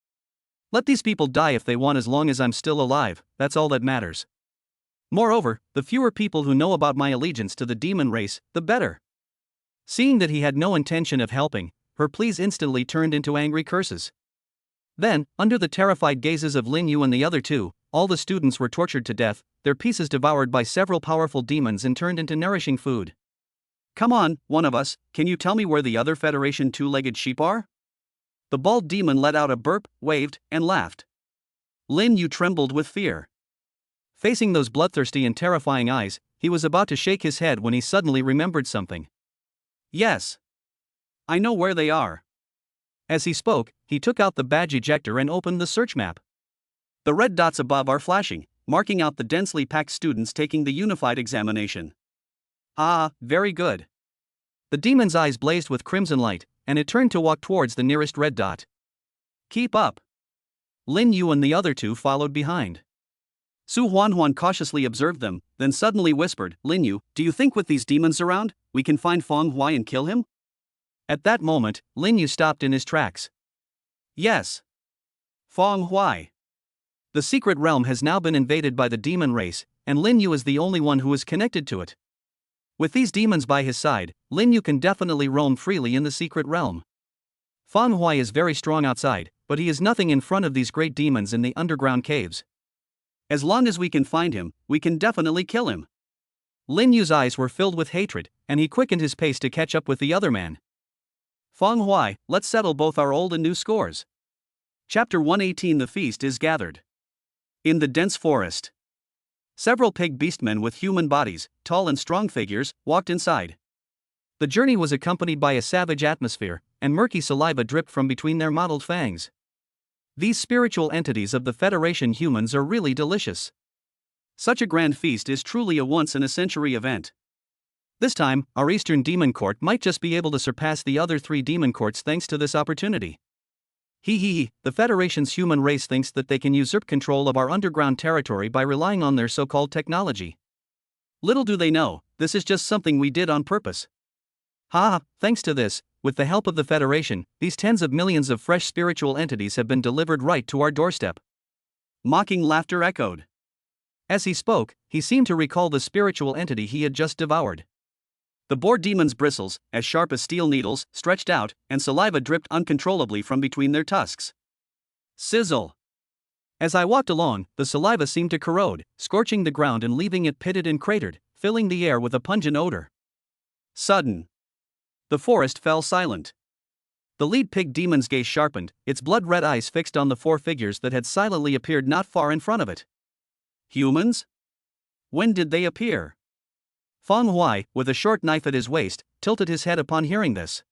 S1: Let these people die if they want, as long as I'm still alive, that's all that matters. Moreover, the fewer people who know about my allegiance to the demon race, the better. Seeing that he had no intention of helping, her pleas instantly turned into angry curses. Then, under the terrified gazes of Lin Yu and the other two, all the students were tortured to death, their pieces devoured by several powerful demons and turned into nourishing food. Come on, one of us, can you tell me where the other Federation two-legged sheep are? The bald demon let out a burp, waved, and laughed. Lin Yu trembled with fear. Facing those bloodthirsty and terrifying eyes, he was about to shake his head when he suddenly remembered something. Yes. I know where they are. As he spoke, he took out the badge ejector and opened the search map. The red dots above are flashing, marking out the densely packed students taking the unified examination. Ah, very good. The demon's eyes blazed with crimson light, and it turned to walk towards the nearest red dot. Keep up. Lin Yu and the other two followed behind. Su Huanhuan cautiously observed them, then suddenly whispered, Lin Yu, do you think with these demons around, we can find Feng Hui and kill him? At that moment, Lin Yu stopped in his tracks. Yes. Feng Hui. The secret realm has now been invaded by the demon race, and Lin Yu is the only one who is connected to it. With these demons by his side, Lin Yu can definitely roam freely in the secret realm. Feng Hui is very strong outside, but he is nothing in front of these great demons in the underground caves. As long as we can find him, we can definitely kill him. Lin Yu's eyes were filled with hatred, and he quickened his pace to catch up with the other man. Feng Huai, let's settle both our old and new scores. Chapter 118. The feast is gathered. In the dense forest, several pig beastmen with human bodies, tall and strong figures, walked inside. The journey was accompanied by a savage atmosphere, and murky saliva dripped from between their mottled fangs. These spiritual entities of the Federation humans are really delicious. Such a grand feast is truly a once-in-a-century event. This time, our Eastern Demon Court might just be able to surpass the other 3 demon courts thanks to this opportunity. The Federation's human race thinks that they can usurp control of our underground territory by relying on their so-called technology. Little do they know, this is just something we did on purpose. Thanks to this, with the help of the Federation, these tens of millions of fresh spiritual entities have been delivered right to our doorstep. Mocking laughter echoed. As he spoke, he seemed to recall the spiritual entity he had just devoured. The boar demon's bristles, as sharp as steel needles, stretched out, and saliva dripped uncontrollably from between their tusks. Sizzle! As I walked along, the saliva seemed to corrode, scorching the ground and leaving it pitted and cratered, filling the air with a pungent odor. Sudden. The forest fell silent. The lead pig demon's gaze sharpened, its blood-red eyes fixed on the 4 figures that had silently appeared not far in front of it. Humans? When did they appear? Feng Huai, with a short knife at his waist, tilted his head upon hearing this.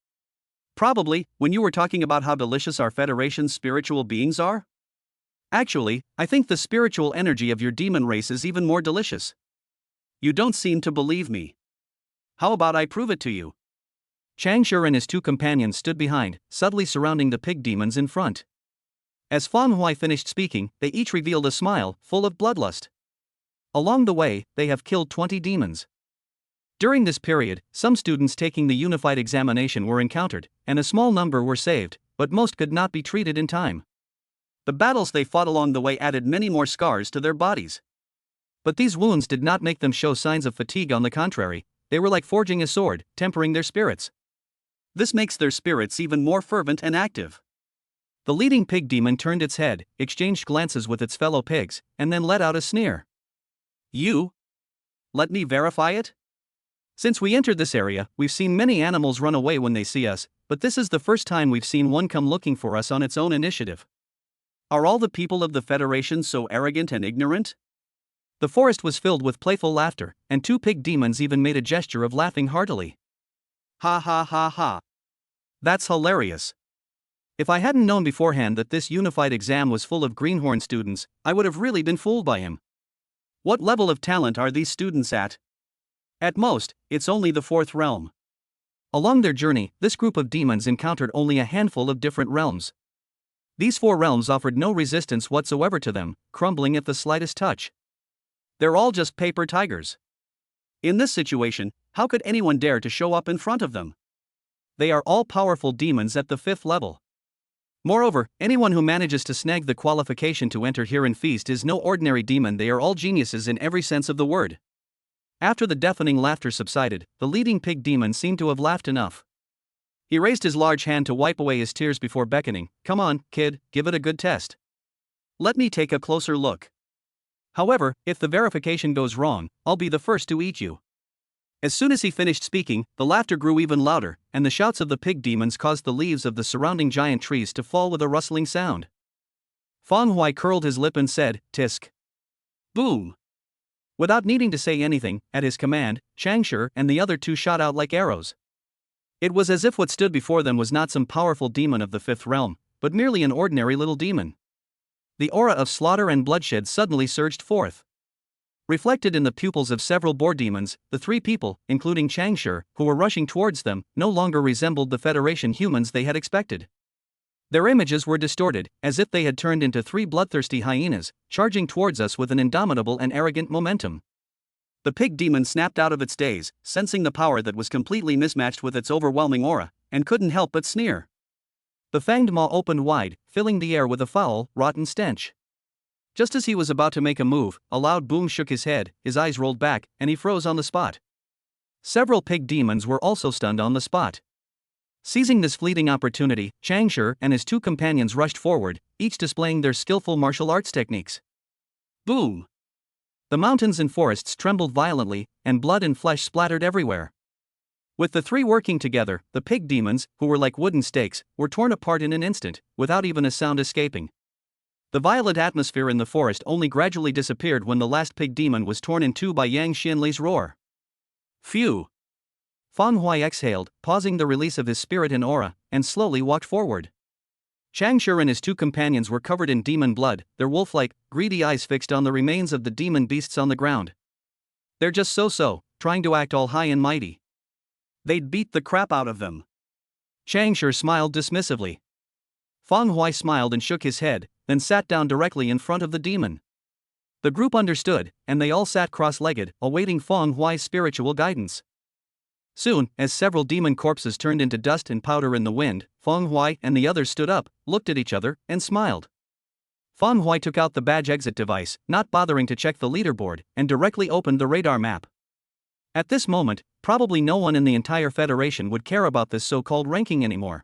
S1: Probably, when you were talking about how delicious our Federation's spiritual beings are? Actually, I think the spiritual energy of your demon race is even more delicious. You don't seem to believe me. How about I prove it to you? Changshi and his 2 companions stood behind, subtly surrounding the pig demons in front. As Feng Huai finished speaking, they each revealed a smile, full of bloodlust. Along the way, they have killed 20 demons. During this period, some students taking the unified examination were encountered, and a small number were saved, but most could not be treated in time. The battles they fought along the way added many more scars to their bodies. But these wounds did not make them show signs of fatigue. On the contrary, they were like forging a sword, tempering their spirits. This makes their spirits even more fervent and active. The leading pig demon turned its head, exchanged glances with its fellow pigs, and then let out a sneer. You? Let me verify it? Since we entered this area, we've seen many animals run away when they see us, but this is the first time we've seen one come looking for us on its own initiative. Are all the people of the Federation so arrogant and ignorant? The forest was filled with playful laughter, and 2 pig demons even made a gesture of laughing heartily. Ha ha ha ha. That's hilarious. If I hadn't known beforehand that this unified exam was full of greenhorn students, I would have really been fooled by him. What level of talent are these students at? At most, it's only the 4th realm. Along their journey, this group of demons encountered only a handful of different realms. These 4 realms offered no resistance whatsoever to them, crumbling at the slightest touch. They're all just paper tigers. In this situation, how could anyone dare to show up in front of them? They are all powerful demons at the 5th level. Moreover, anyone who manages to snag the qualification to enter here and feast is no ordinary demon. They are all geniuses in every sense of the word. After the deafening laughter subsided, the leading pig demon seemed to have laughed enough. He raised his large hand to wipe away his tears before beckoning. Come on, kid, give it a good test. Let me take a closer look. However, if the verification goes wrong, I'll be the first to eat you. As soon as he finished speaking, the laughter grew even louder, and the shouts of the pig demons caused the leaves of the surrounding giant trees to fall with a rustling sound. Feng Huai curled his lip and said, Tisk. Boom. Without needing to say anything, at his command, Changshi and the other 2 shot out like arrows. It was as if what stood before them was not some powerful demon of the 5th realm, but merely an ordinary little demon. The aura of slaughter and bloodshed suddenly surged forth. Reflected in the pupils of several boar demons, the 3 people, including Changshi, who were rushing towards them, no longer resembled the Federation humans they had expected. Their images were distorted, as if they had turned into 3 bloodthirsty hyenas, charging towards us with an indomitable and arrogant momentum. The pig demon snapped out of its daze, sensing the power that was completely mismatched with its overwhelming aura, and couldn't help but sneer. The fanged maw opened wide, filling the air with a foul, rotten stench. Just as he was about to make a move, a loud boom shook his head, his eyes rolled back, and he froze on the spot. Several pig demons were also stunned on the spot. Seizing this fleeting opportunity, Changshi and his 2 companions rushed forward, each displaying their skillful martial arts techniques. Boom! The mountains and forests trembled violently, and blood and flesh splattered everywhere. With the three working together, the pig demons, who were like wooden stakes, were torn apart in an instant, without even a sound escaping. The violent atmosphere in the forest only gradually disappeared when the last pig demon was torn in two by Yang Xianli's roar. Phew! Feng Huai exhaled, pausing the release of his spirit and aura, and slowly walked forward. Chang Shi and his two companions were covered in demon blood, their wolf-like, greedy eyes fixed on the remains of the demon beasts on the ground. They're just so, trying to act all high and mighty. They'd beat the crap out of them. Chang Shi smiled dismissively. Feng Huai smiled and shook his head, then sat down directly in front of the demon. The group understood, and they all sat cross-legged, awaiting Feng Huai's spiritual guidance. Soon, as several demon corpses turned into dust and powder in the wind, Feng Huai and the others stood up, looked at each other, and smiled. Feng Huai took out the badge exit device, not bothering to check the leaderboard, and directly opened the radar map. At this moment, probably no one in the entire Federation would care about this so-called ranking anymore.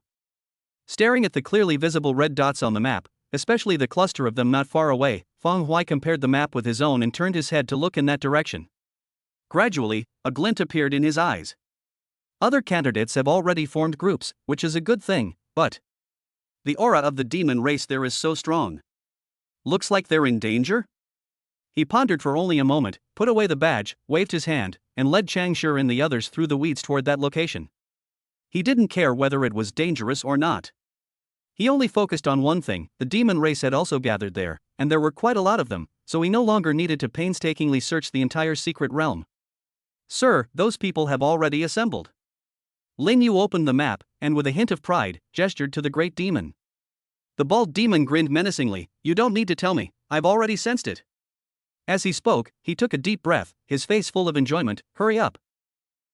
S1: Staring at the clearly visible red dots on the map, especially the cluster of them not far away, Feng Huai compared the map with his own and turned his head to look in that direction. Gradually, a glint appeared in his eyes. Other candidates have already formed groups, which is a good thing, but the aura of the demon race there is so strong. Looks like they're in danger? He pondered for only a moment, put away the badge, waved his hand, and led Chang Shi and the others through the weeds toward that location. He didn't care whether it was dangerous or not. He only focused on one thing: the demon race had also gathered there, and there were quite a lot of them, so he no longer needed to painstakingly search the entire secret realm. Sir, those people have already assembled. Lin Yu opened the map, and with a hint of pride, gestured to the great demon. The bald demon grinned menacingly. You don't need to tell me, I've already sensed it. As he spoke, he took a deep breath, his face full of enjoyment. Hurry up.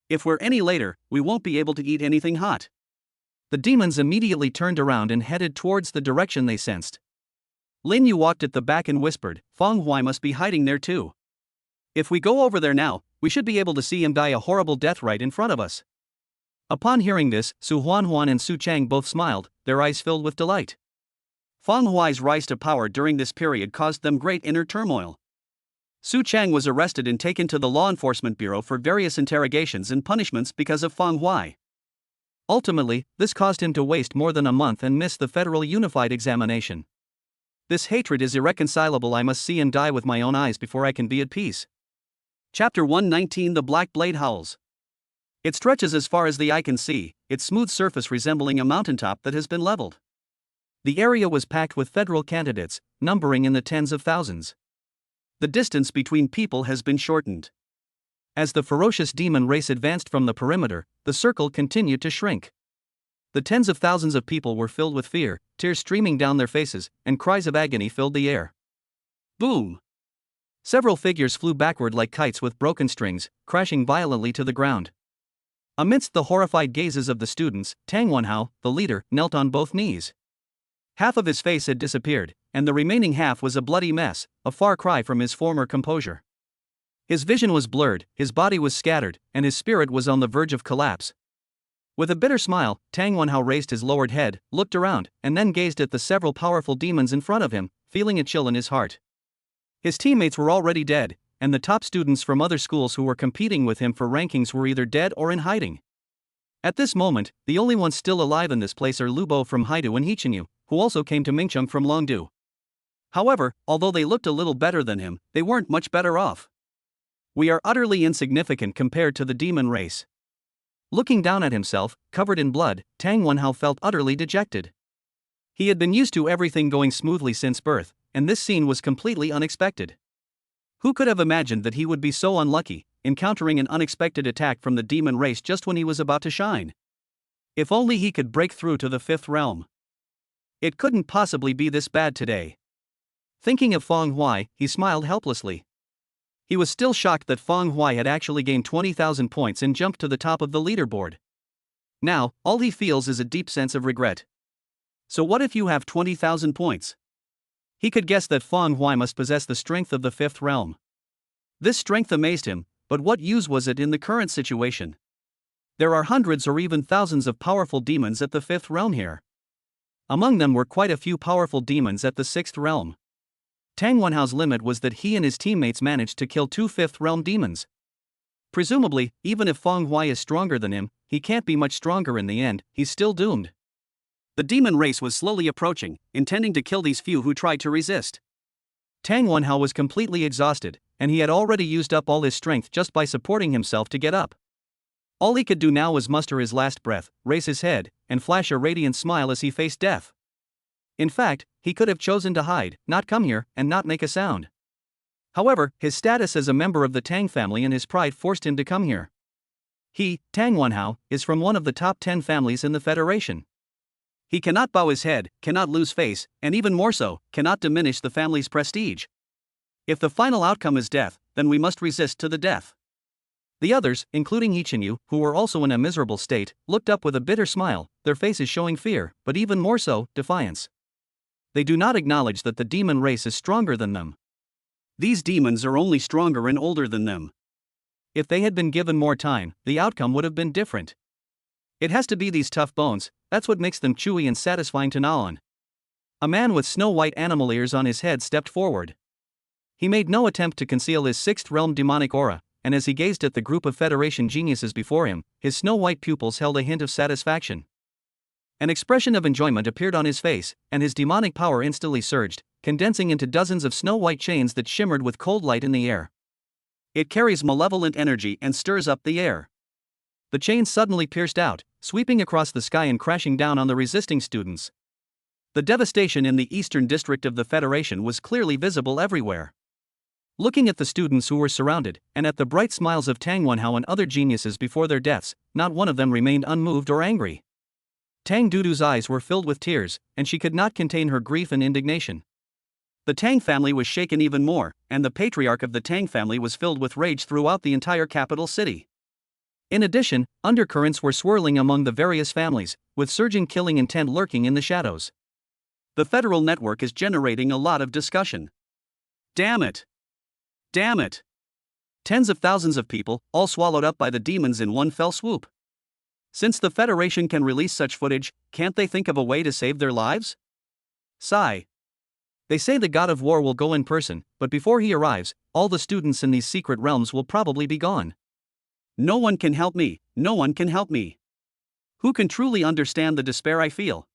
S1: If we're any later, we won't be able to eat anything hot. The demons immediately turned around and headed towards the direction they sensed. Lin Yu walked at the back and whispered, Feng Huai must be hiding there too. If we go over there now, we should be able to see him die a horrible death right in front of us. Upon hearing this, Su Huan and Su Chang both smiled, their eyes filled with delight. Feng Huai's rise to power during this period caused them great inner turmoil. Su Chang was arrested and taken to the Law Enforcement Bureau for various interrogations and punishments because of Feng Huai. Ultimately, this caused him to waste more than a month and miss the Federal Unified Examination. This hatred is irreconcilable. I must see him die with my own eyes before I can be at peace. Chapter 119: The Black Blade Howls. It stretches as far as the eye can see, its smooth surface resembling a mountaintop that has been leveled. The area was packed with federal candidates, numbering in the tens of thousands. The distance between people has been shortened. As the ferocious demon race advanced from the perimeter, the circle continued to shrink. The tens of thousands of people were filled with fear, tears streaming down their faces, and cries of agony filled the air. Boom! Several figures flew backward like kites with broken strings, crashing violently to the ground. Amidst the horrified gazes of the students, Tang Wenhao, the leader, knelt on both knees. Half of his face had disappeared, and the remaining half was a bloody mess, a far cry from his former composure. His vision was blurred, his body was scattered, and his spirit was on the verge of collapse. With a bitter smile, Tang Wenhao raised his lowered head, looked around, and then gazed at the several powerful demons in front of him, feeling a chill in his heart. His teammates were already dead, and the top students from other schools who were competing with him for rankings were either dead or in hiding. At this moment, the only ones still alive in this place are Lu Bo from Haidu and Hichinyu, who also came to Mingcheng from Longdu. However, although they looked a little better than him, they weren't much better off. We are utterly insignificant compared to the demon race. Looking down at himself, covered in blood, Tang Wenhao felt utterly dejected. He had been used to everything going smoothly since birth, and this scene was completely unexpected. Who could have imagined that he would be so unlucky, encountering an unexpected attack from the demon race just when he was about to shine? If only he could break through to the fifth realm. It couldn't possibly be this bad today. Thinking of Feng Huai, he smiled helplessly. He was still shocked that Feng Huai had actually gained 20,000 points and jumped to the top of the leaderboard. Now, all he feels is a deep sense of regret. So what if you have 20,000 points? He could guess that Feng Huai must possess the strength of the fifth realm. This strength amazed him, but what use was it in the current situation? There are hundreds or even thousands of powerful demons at the fifth realm here. Among them were quite a few powerful demons at the sixth realm. Tang Wenhao's limit was that he and his teammates managed to kill 2 fifth realm demons. Presumably, even if Feng Huai is stronger than him, he can't be much stronger in the end, he's still doomed. The demon race was slowly approaching, intending to kill these few who tried to resist. Tang Wenhao was completely exhausted, and he had already used up all his strength just by supporting himself to get up. All he could do now was muster his last breath, raise his head, and flash a radiant smile as he faced death. In fact, he could have chosen to hide, not come here, and not make a sound. However, his status as a member of the Tang family and his pride forced him to come here. He, Tang Wenhao, is from one of the top 10 families in the Federation. He cannot bow his head, cannot lose face, and even more so, cannot diminish the family's prestige. If the final outcome is death, then we must resist to the death. The others, including Ichinyu, who were also in a miserable state, looked up with a bitter smile, their faces showing fear, but even more so, defiance. They do not acknowledge that the demon race is stronger than them. These demons are only stronger and older than them. If they had been given more time, the outcome would have been different. It has to be these tough bones, that's what makes them chewy and satisfying to gnaw on. A man with snow-white animal ears on his head stepped forward. He made no attempt to conceal his sixth realm demonic aura, and as he gazed at the group of Federation geniuses before him, his snow-white pupils held a hint of satisfaction. An expression of enjoyment appeared on his face, and his demonic power instantly surged, condensing into dozens of snow-white chains that shimmered with cold light in the air. It carries malevolent energy and stirs up the air. The chains suddenly pierced out, sweeping across the sky and crashing down on the resisting students. The devastation in the eastern district of the Federation was clearly visible everywhere. Looking at the students who were surrounded, and at the bright smiles of Tang Wenhao and other geniuses before their deaths, not one of them remained unmoved or angry. Tang Dudu's eyes were filled with tears, and she could not contain her grief and indignation. The Tang family was shaken even more, and the patriarch of the Tang family was filled with rage throughout the entire capital city. In addition, undercurrents were swirling among the various families, with surging killing intent lurking in the shadows. The federal network is generating a lot of discussion. Damn it! Damn it! Tens of thousands of people, all swallowed up by the demons in one fell swoop. Since the Federation can release such footage, can't they think of a way to save their lives? Sigh. They say the god of war will go in person, but before he arrives, all the students in these secret realms will probably be gone. No one can help me, no one can help me. Who can truly understand the despair I feel?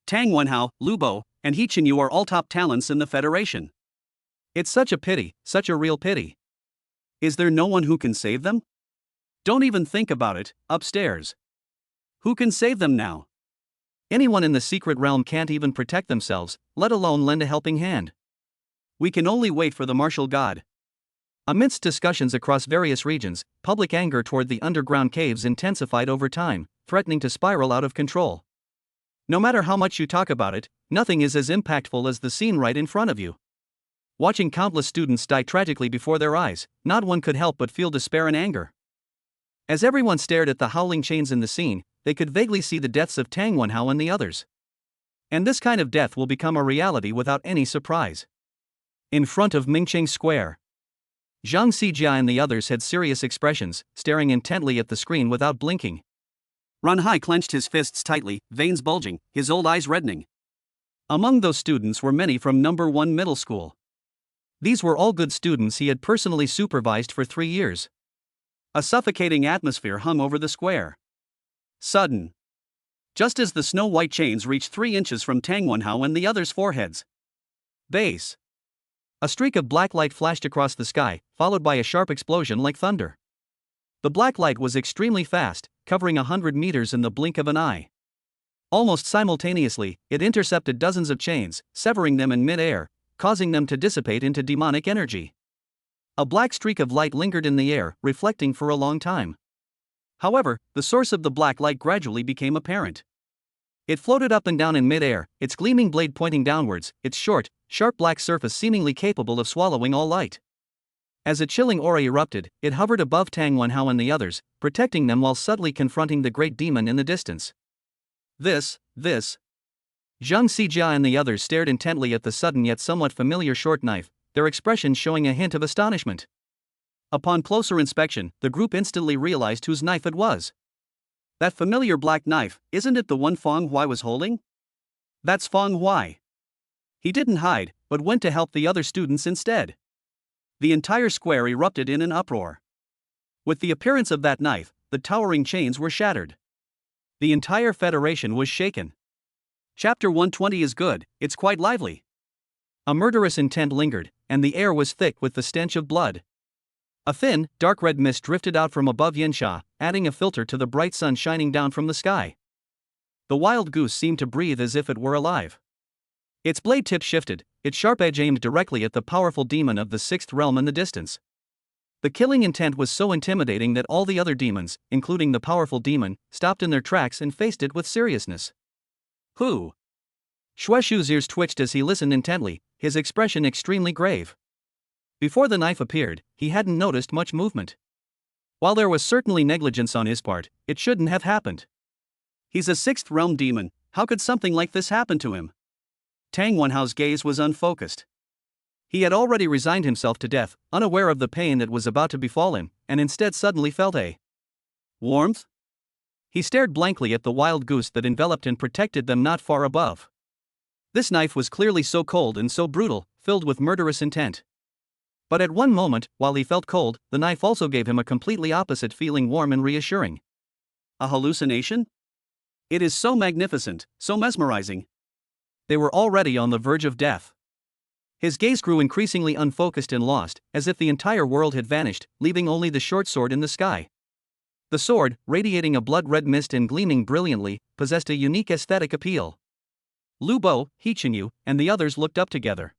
S1: Tang Wenhao, Lubo, and Hichinyu are all top talents in the Federation. It's such a pity, such a real pity. Is there no one who can save them? Don't even think about it, upstairs. Who can save them now? Anyone in the secret realm can't even protect themselves, let alone lend a helping hand. We can only wait for the martial god. Amidst discussions across various regions, public anger toward the underground caves intensified over time, threatening to spiral out of control. No matter how much you talk about it, nothing is as impactful as the scene right in front of you. Watching countless students die tragically before their eyes, not one could help but feel despair and anger. As everyone stared at the howling chains in the scene, they could vaguely see the deaths of Tang Wenhao and the others. And this kind of death will become a reality without any surprise. In front of Mingcheng Square, Zhang Xijia and the others had serious expressions, staring intently at the screen without blinking. Ran Hai clenched his fists tightly, veins bulging, his old eyes reddening. Among those students were many from No. 1 middle school. These were all good students he had personally supervised for 3 years. A suffocating atmosphere hung over the square. Sudden. Just as the snow-white chains reached 3 inches from Tang Wenhao and the others' foreheads. Base. A streak of black light flashed across the sky, followed by a sharp explosion like thunder. The black light was extremely fast, covering 100 meters in the blink of an eye. Almost simultaneously, it intercepted dozens of chains, severing them in mid-air, causing them to dissipate into demonic energy. A black streak of light lingered in the air, reflecting for a long time. However, the source of the black light gradually became apparent. It floated up and down in mid-air, its gleaming blade pointing downwards, its short, sharp black surface seemingly capable of swallowing all light. As a chilling aura erupted, it hovered above Tang Wenhao and the others, protecting them while subtly confronting the great demon in the distance. This. Zhang Xijia and the others stared intently at the sudden yet somewhat familiar short knife, their expressions showing a hint of astonishment. Upon closer inspection, the group instantly realized whose knife it was. That familiar black knife, isn't it the one Feng Huai was holding? That's Feng Huai. He didn't hide, but went to help the other students instead. The entire square erupted in an uproar. With the appearance of that knife, the towering chains were shattered. The entire Federation was shaken. Chapter 120 is good, it's quite lively. A murderous intent lingered, and the air was thick with the stench of blood. A thin, dark red mist drifted out from above Yensha, adding a filter to the bright sun shining down from the sky. The wild goose seemed to breathe as if it were alive. Its blade tip shifted, its sharp edge aimed directly at the powerful demon of the sixth realm in the distance. The killing intent was so intimidating that all the other demons, including the powerful demon, stopped in their tracks and faced it with seriousness. Who? Shueshu's ears twitched as he listened intently, his expression extremely grave. Before the knife appeared, he hadn't noticed much movement. While there was certainly negligence on his part, it shouldn't have happened. He's a sixth realm demon, how could something like this happen to him? Tang Wenhao's gaze was unfocused. He had already resigned himself to death, unaware of the pain that was about to befall him, and instead suddenly felt a warmth? He stared blankly at the wild goose that enveloped and protected them not far above. This knife was clearly so cold and so brutal, filled with murderous intent. But at one moment, while he felt cold, the knife also gave him a completely opposite feeling, warm and reassuring. A hallucination? It is so magnificent, so mesmerizing. They were already on the verge of death. His gaze grew increasingly unfocused and lost, as if the entire world had vanished, leaving only the short sword in the sky. The sword, radiating a blood-red mist and gleaming brilliantly, possessed a unique aesthetic appeal. Lu Bo, Hichinyu, and the others looked up together.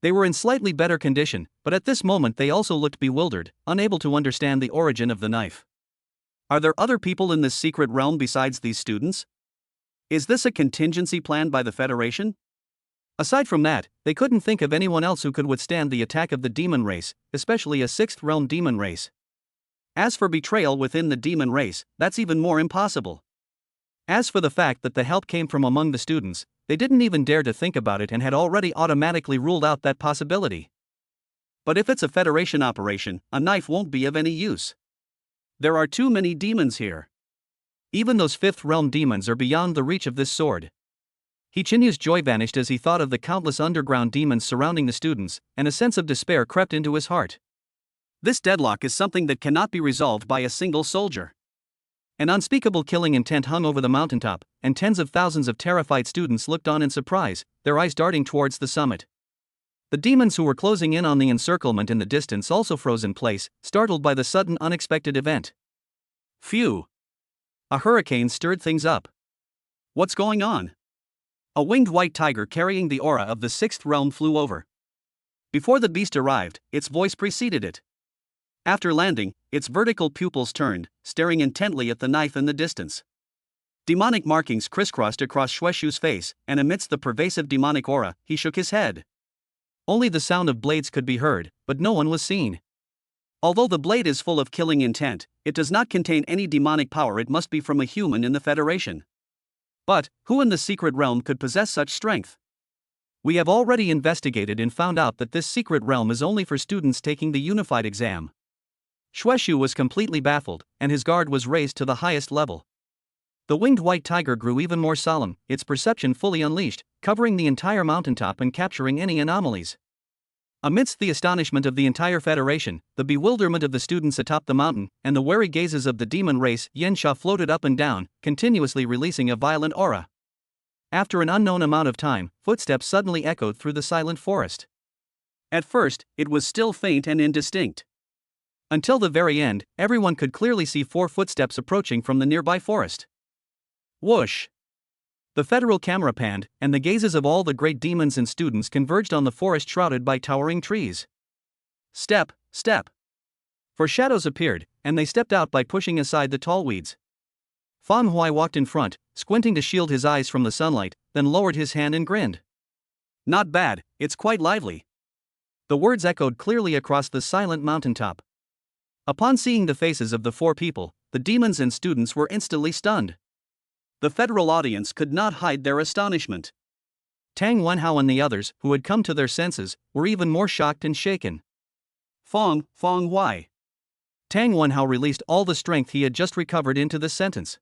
S1: They were in slightly better condition, but at this moment they also looked bewildered, unable to understand the origin of the knife. Are there other people in this secret realm besides these students? Is this a contingency planned by the Federation? Aside from that, they couldn't think of anyone else who could withstand the attack of the demon race, especially a sixth realm demon race. As for betrayal within the demon race, that's even more impossible. As for the fact that the help came from among the students, they didn't even dare to think about it and had already automatically ruled out that possibility. But if it's a Federation operation, a knife won't be of any use. There are too many demons here. Even those fifth realm demons are beyond the reach of this sword. Hichinyu's joy vanished as he thought of the countless underground demons surrounding the students, and a sense of despair crept into his heart. This deadlock is something that cannot be resolved by a single soldier. An unspeakable killing intent hung over the mountaintop, and tens of thousands of terrified students looked on in surprise, their eyes darting towards the summit. The demons who were closing in on the encirclement in the distance also froze in place, startled by the sudden unexpected event. Phew! A hurricane stirred things up. What's going on? A winged white tiger carrying the aura of the sixth realm flew over. Before the beast arrived, its voice preceded it. After landing, its vertical pupils turned, staring intently at the knife in the distance. Demonic markings crisscrossed across Shueshu's face, and amidst the pervasive demonic aura, he shook his head. Only the sound of blades could be heard, but no one was seen. Although the blade is full of killing intent, it does not contain any demonic power. It must be from a human in the Federation. But, who in the secret realm could possess such strength? We have already investigated and found out that this secret realm is only for students taking the unified exam. Shueshu was completely baffled, and his guard was raised to the highest level. The winged white tiger grew even more solemn, its perception fully unleashed, covering the entire mountaintop and capturing any anomalies. Amidst the astonishment of the entire Federation, the bewilderment of the students atop the mountain, and the wary gazes of the demon race, Yensha floated up and down, continuously releasing a violent aura. After an unknown amount of time, footsteps suddenly echoed through the silent forest. At first, it was still faint and indistinct. Until the very end, everyone could clearly see 4 footsteps approaching from the nearby forest. Whoosh! The federal camera panned, and the gazes of all the great demons and students converged on the forest shrouded by towering trees. Step, step. 4 shadows appeared, and they stepped out by pushing aside the tall weeds. Fang Huai walked in front, squinting to shield his eyes from the sunlight, then lowered his hand and grinned. Not bad, it's quite lively. The words echoed clearly across the silent mountaintop. Upon seeing the faces of the 4 people, the demons and students were instantly stunned. The federal audience could not hide their astonishment. Tang Wenhao and the others, who had come to their senses, were even more shocked and shaken. Fang Huai. Tang Wenhao released all the strength he had just recovered into this sentence.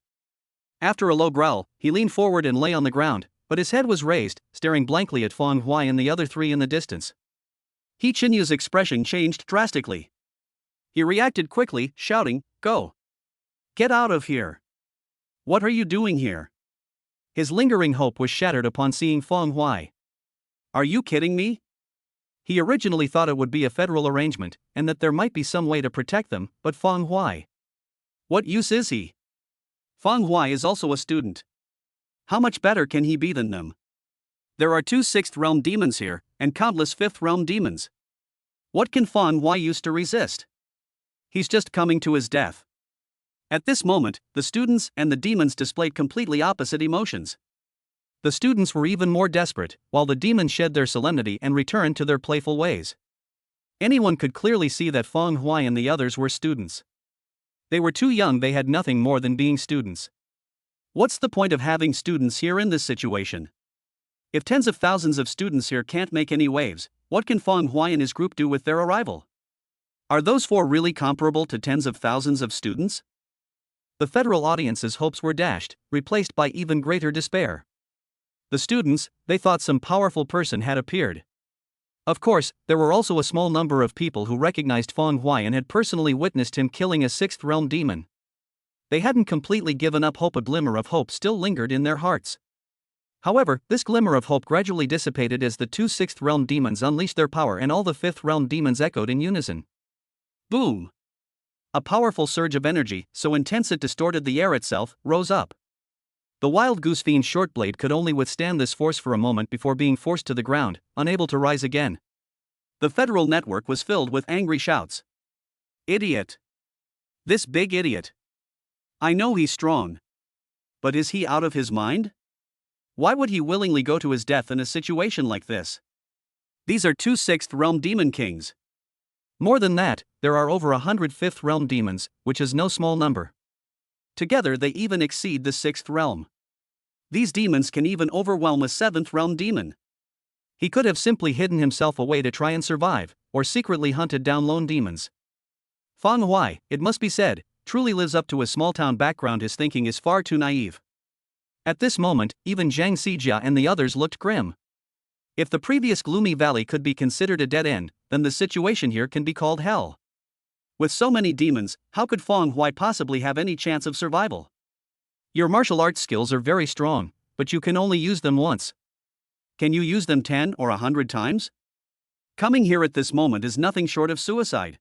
S1: After a low growl, he leaned forward and lay on the ground, but his head was raised, staring blankly at Fang Huai and the other 3 in the distance. Hichinyu's expression changed drastically. He reacted quickly, shouting, "Go! Get out of here! What are you doing here?" His lingering hope was shattered upon seeing Feng Huai. "Are you kidding me?" He originally thought it would be a federal arrangement, and that there might be some way to protect them, but Feng Huai. What use is he? Feng Huai is also a student. How much better can he be than them? There are 2 6th realm demons here, and countless 5th realm demons. What can Feng Huai use to resist? He's just coming to his death. At this moment, the students and the demons displayed completely opposite emotions. The students were even more desperate, while the demons shed their solemnity and returned to their playful ways. Anyone could clearly see that Feng Huai and the others were students. They were too young, they had nothing more than being students. What's the point of having students here in this situation? If tens of thousands of students here can't make any waves, what can Feng Huai and his group do with their arrival? Are those 4 really comparable to tens of thousands of students? The federal audience's hopes were dashed, replaced by even greater despair. The students, they thought some powerful person had appeared. Of course, there were also a small number of people who recognized Feng Huai and had personally witnessed him killing a 6th realm demon. They hadn't completely given up hope, a glimmer of hope still lingered in their hearts. However, this glimmer of hope gradually dissipated as the 2 6th realm demons unleashed their power and all the 5th realm demons echoed in unison. Boom! A powerful surge of energy, so intense it distorted the air itself, rose up. The wild goose fiend Shortblade could only withstand this force for a moment before being forced to the ground, unable to rise again. The federal network was filled with angry shouts. Idiot! This big idiot! I know he's strong. But is he out of his mind? Why would he willingly go to his death in a situation like this? These are 2 6th realm demon kings. More than that, there are over 100 5th realm demons, which is no small number. Together they even exceed the 6th realm. These demons can even overwhelm a 7th realm demon. He could have simply hidden himself away to try and survive, or secretly hunted down lone demons. Feng Huai, it must be said, truly lives up to his small-town background. His thinking is far too naive. At this moment, even Zhang Xijia and the others looked grim. If the previous gloomy valley could be considered a dead end, then the situation here can be called hell. With so many demons, how could Feng Huai possibly have any chance of survival? Your martial arts skills are very strong, but you can only use them once. Can you use them 10 or 100 times? Coming here at this moment is nothing short of suicide.